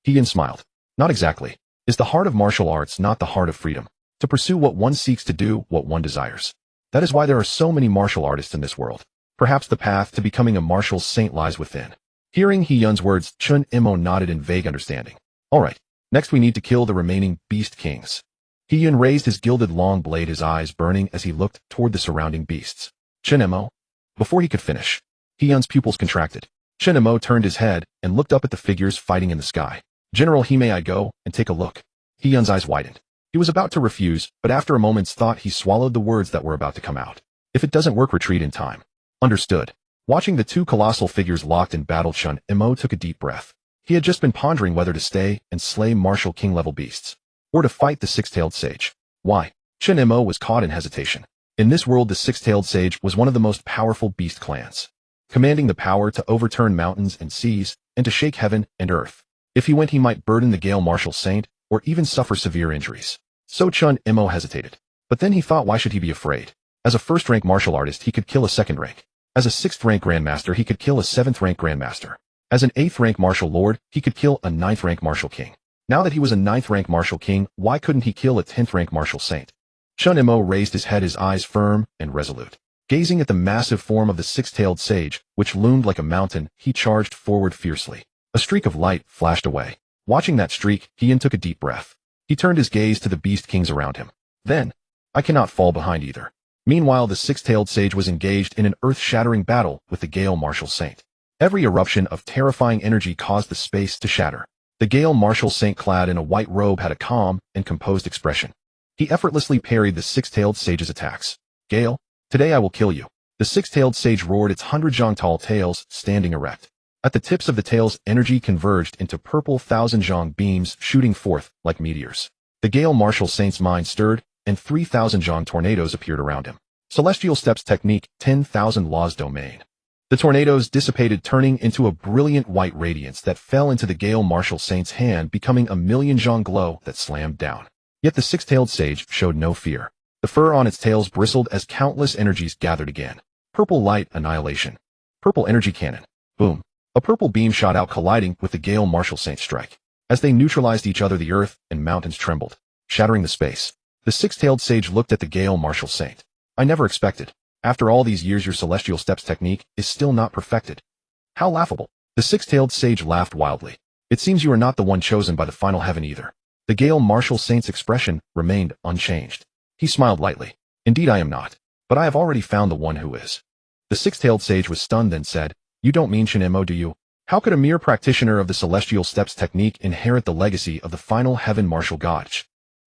He Yun smiled. Not exactly. Is the heart of martial arts not the heart of freedom? To pursue what one seeks, to do what one desires. That is why there are so many martial artists in this world. Perhaps the path to becoming a martial saint lies within. Hearing He Yun's words, Chen Mo nodded in vague understanding. All right, next we need to kill the remaining beast kings. He Yun raised his gilded long blade, his eyes burning as he looked toward the surrounding beasts. Chen Mo. Before he could finish, He Yun's pupils contracted. Chen Mo turned his head and looked up at the figures fighting in the sky. General, may I go and take a look? He Yun's eyes widened. He was about to refuse, but after a moment's thought he swallowed the words that were about to come out. If it doesn't work, retreat in time. Understood. Watching the two colossal figures locked in battle, Chen Mo took a deep breath. He had just been pondering whether to stay and slay martial king-level beasts, or to fight the six-tailed sage. Why? Chen Mo was caught in hesitation. In this world, the six-tailed sage was one of the most powerful beast clans, commanding the power to overturn mountains and seas, and to shake heaven and earth. If he went, he might burden the Gale Martial Saint, or even suffer severe injuries. So Chen Mo hesitated. But then he thought, why should he be afraid? As a first-rank martial artist, he could kill a second-rank. As a sixth-rank grandmaster, he could kill a seventh-rank grandmaster. As an eighth-rank martial lord, he could kill a ninth-rank martial king. Now that he was a ninth-rank martial king, why couldn't he kill a 10th-rank martial saint? Chen Mo raised his head, his eyes firm and resolute. Gazing at the massive form of the six-tailed sage, which loomed like a mountain, he charged forward fiercely. A streak of light flashed away. Watching that streak, He Yun took a deep breath. He turned his gaze to the beast kings around him. Then, I cannot fall behind either. Meanwhile, the six-tailed sage was engaged in an earth-shattering battle with the Gale Martial Saint. Every eruption of terrifying energy caused the space to shatter. The Gale Martial Saint, clad in a white robe, had a calm and composed expression. He effortlessly parried the six-tailed sage's attacks. Gale, today I will kill you. The six-tailed sage roared, its 100-jong-tall tails standing erect. At the tips of the tails, energy converged into purple 1,000-jong beams shooting forth like meteors. The Gale Martial Saint's mind stirred, and 3,000-jong tornadoes appeared around him. Celestial Steps Technique, 10,000 Laws Domain. The tornadoes dissipated, turning into a brilliant white radiance that fell into the Gale Martial Saint's hand, becoming a 1,000,000-jong glow that slammed down. Yet the six-tailed sage showed no fear. The fur on its tails bristled as countless energies gathered again. Purple light annihilation. Purple energy cannon. Boom. A purple beam shot out, colliding with the Gale Martial Saint's strike. As they neutralized each other, the earth and mountains trembled, shattering the space. The six-tailed sage looked at the Gale Martial Saint. I never expected. After all these years, your Celestial Steps technique is still not perfected. How laughable. The six-tailed sage laughed wildly. It seems you are not the one chosen by the final heaven either. The Gale Martial Saint's expression remained unchanged. He smiled lightly. Indeed, I am not. But I have already found the one who is. The six-tailed sage was stunned, then said, You don't mean Chen Mo, do you? How could a mere practitioner of the Celestial Steps technique inherit the legacy of the final heaven martial god?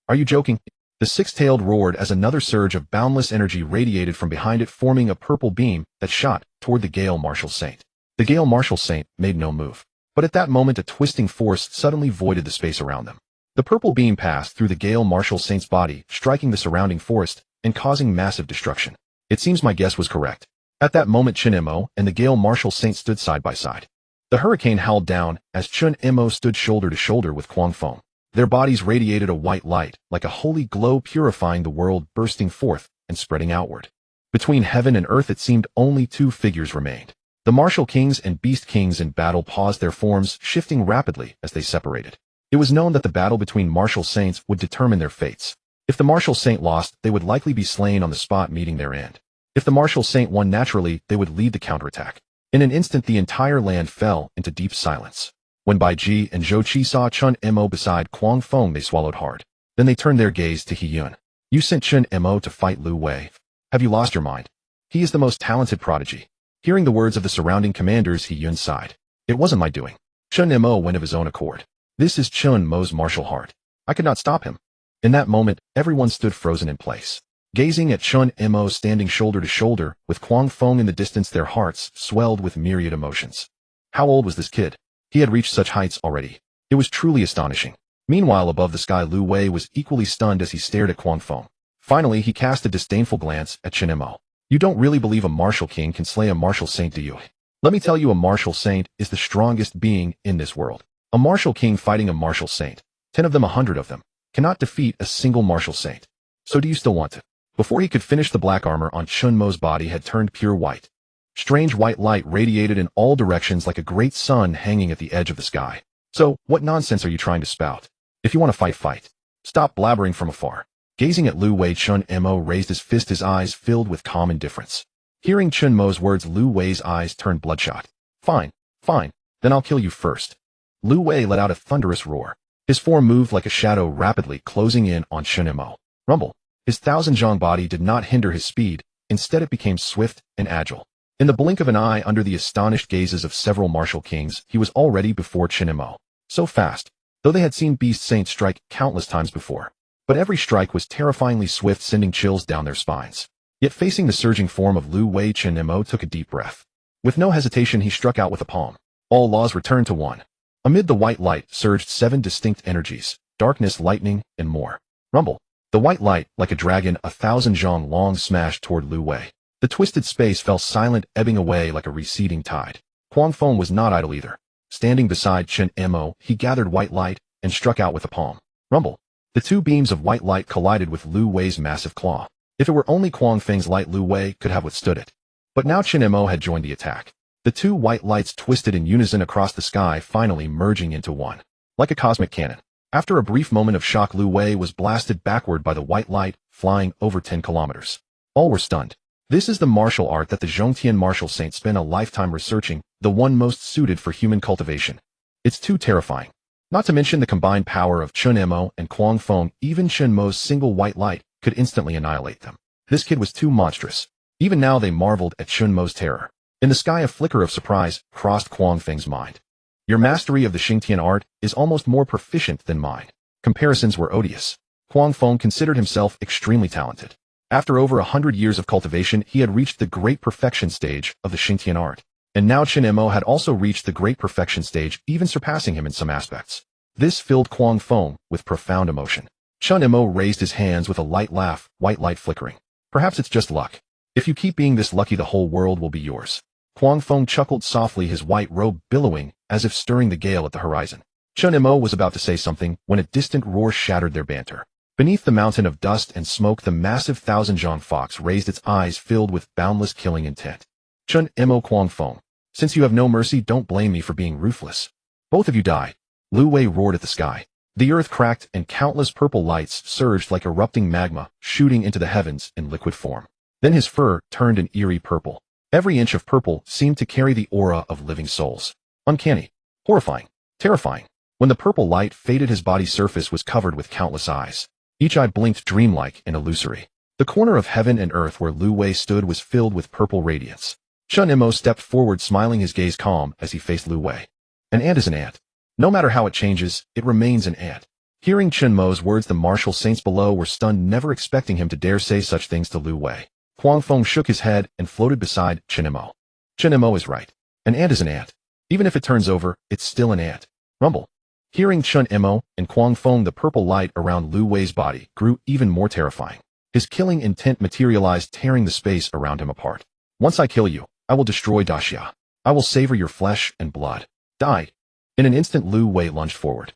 Are you joking? The six-tailed roared as another surge of boundless energy radiated from behind it, forming a purple beam that shot toward the Gale Martial Saint. The Gale Martial Saint made no move. But at that moment, a twisting force suddenly voided the space around them. The purple beam passed through the Gale Martial Saint's body, striking the surrounding forest and causing massive destruction. It seems my guess was correct. At that moment, Chen Mo and the Gale Martial Saint stood side by side. The hurricane howled down as Chen Mo stood shoulder to shoulder with Kuang Feng. Their bodies radiated a white light, like a holy glow purifying the world, bursting forth and spreading outward. Between heaven and earth it seemed only two figures remained. The martial kings and beast kings in battle paused, their forms shifting rapidly as they separated. It was known that the battle between martial saints would determine their fates. If the martial saint lost, they would likely be slain on the spot, meeting their end. If the martial saint won naturally, they would lead the counterattack. In an instant the entire land fell into deep silence. When Bai Ji and Zhou Qi saw Chen Mo beside Kuang Feng, they swallowed hard. Then they turned their gaze to He Yun. You sent Chen Mo to fight Lu Wei. Have you lost your mind? He is the most talented prodigy. Hearing the words of the surrounding commanders, He Yun sighed. It wasn't my doing. Chen Mo went of his own accord. This is Chen Mo's martial heart. I could not stop him. In that moment, everyone stood frozen in place. Gazing at Chen Mo standing shoulder to shoulder with Kuang Feng in the distance, their hearts swelled with myriad emotions. How old was this kid? He had reached such heights already. It was truly astonishing. Meanwhile, above the sky, Lu Wei was equally stunned as he stared at Kuang Feng. Finally, he cast a disdainful glance at Chen Mo. You don't really believe a martial king can slay a martial saint, do you? Let me tell you, a martial saint is the strongest being in this world. A martial king fighting a martial saint, 10 of them, 100 of them, cannot defeat a single martial saint. So do you still want to? Before he could finish, the black armor on Chen Mo's body had turned pure white. Strange white light radiated in all directions like a great sun hanging at the edge of the sky. So, what nonsense are you trying to spout? If you want to fight, fight. Stop blabbering from afar. Gazing at Lu Wei, Chen Mo raised his fist, his eyes filled with calm indifference. Hearing Chen Mo's words, Lu Wei's eyes turned bloodshot. Fine, fine, then I'll kill you first. Lu Wei let out a thunderous roar. His form moved like a shadow, rapidly closing in on Chen Mo. Rumble. His thousand-zhang body did not hinder his speed, instead it became swift and agile. In the blink of an eye, under the astonished gazes of several martial kings, he was already before Chen Mo. So fast, though they had seen beast saints strike countless times before. But every strike was terrifyingly swift, sending chills down their spines. Yet facing the surging form of Lu Wei, Chen Mo took a deep breath. With no hesitation, he struck out with a palm. All laws returned to one. Amid the white light surged 7 distinct energies, darkness, lightning, and more. Rumble. The white light, like a dragon 1,000 zhang long, smashed toward Lu Wei. The twisted space fell silent, ebbing away like a receding tide. Kuang Feng was not idle either. Standing beside Chen Mo, he gathered white light and struck out with a palm. Rumble. The two beams of white light collided with Lu Wei's massive claw. If it were only Kuang Feng's light, Lu Wei could have withstood it. But now Chen Mo had joined the attack. The two white lights twisted in unison across the sky, finally merging into one. Like a cosmic cannon. After a brief moment of shock, Lu Wei was blasted backward by the white light, flying over 10 kilometers. All were stunned. This is the martial art that the Zhongtian martial saint spent a lifetime researching, the one most suited for human cultivation. It's too terrifying. Not to mention the combined power of Chen Mo and Kuang Feng. Even Chen Mo's single white light could instantly annihilate them. This kid was too monstrous. Even now they marveled at Chen Mo's terror. In the sky, a flicker of surprise crossed Kuang Feng's mind. Your mastery of the Xingtian art is almost more proficient than mine. Comparisons were odious. Kuang Feng considered himself extremely talented. After over 100 years of cultivation, he had reached the great perfection stage of the Xingtian art. And now Chen Mo had also reached the great perfection stage, even surpassing him in some aspects. This filled Kuang Feng with profound emotion. Chen Mo raised his hands with a light laugh, white light flickering. Perhaps it's just luck. If you keep being this lucky, the whole world will be yours. Kuang Feng chuckled softly, his white robe billowing as if stirring the gale at the horizon. Chen Mo was about to say something when a distant roar shattered their banter. Beneath the mountain of dust and smoke, the massive thousand-zhang fox raised its eyes filled with boundless killing intent. Chen Mo, Kuang Feng, since you have no mercy, don't blame me for being ruthless. Both of you die. Lu Wei roared at the sky. The earth cracked and countless purple lights surged like erupting magma, shooting into the heavens in liquid form. Then his fur turned an eerie purple. Every inch of purple seemed to carry the aura of living souls. Uncanny, horrifying, terrifying. When the purple light faded, his body's surface was covered with countless eyes. Each eye blinked dreamlike and illusory. The corner of heaven and earth where Lu Wei stood was filled with purple radiance. Chen Mo stepped forward, smiling, his gaze calm as he faced Lu Wei. An ant is an ant. No matter how it changes, it remains an ant. Hearing Chen Mo's words, the martial saints below were stunned, never expecting him to dare say such things to Lu Wei. Kuang Feng shook his head and floated beside Chen Mo. Chen Mo is right. An ant is an ant. Even if it turns over, it's still an ant. Rumble. Hearing Chen Mo and Kuang Feng, the purple light around Lu Wei's body grew even more terrifying. His killing intent materialized, tearing the space around him apart. Once I kill you, I will destroy Daxia. I will savor your flesh and blood. Die. In an instant Lu Wei lunged forward.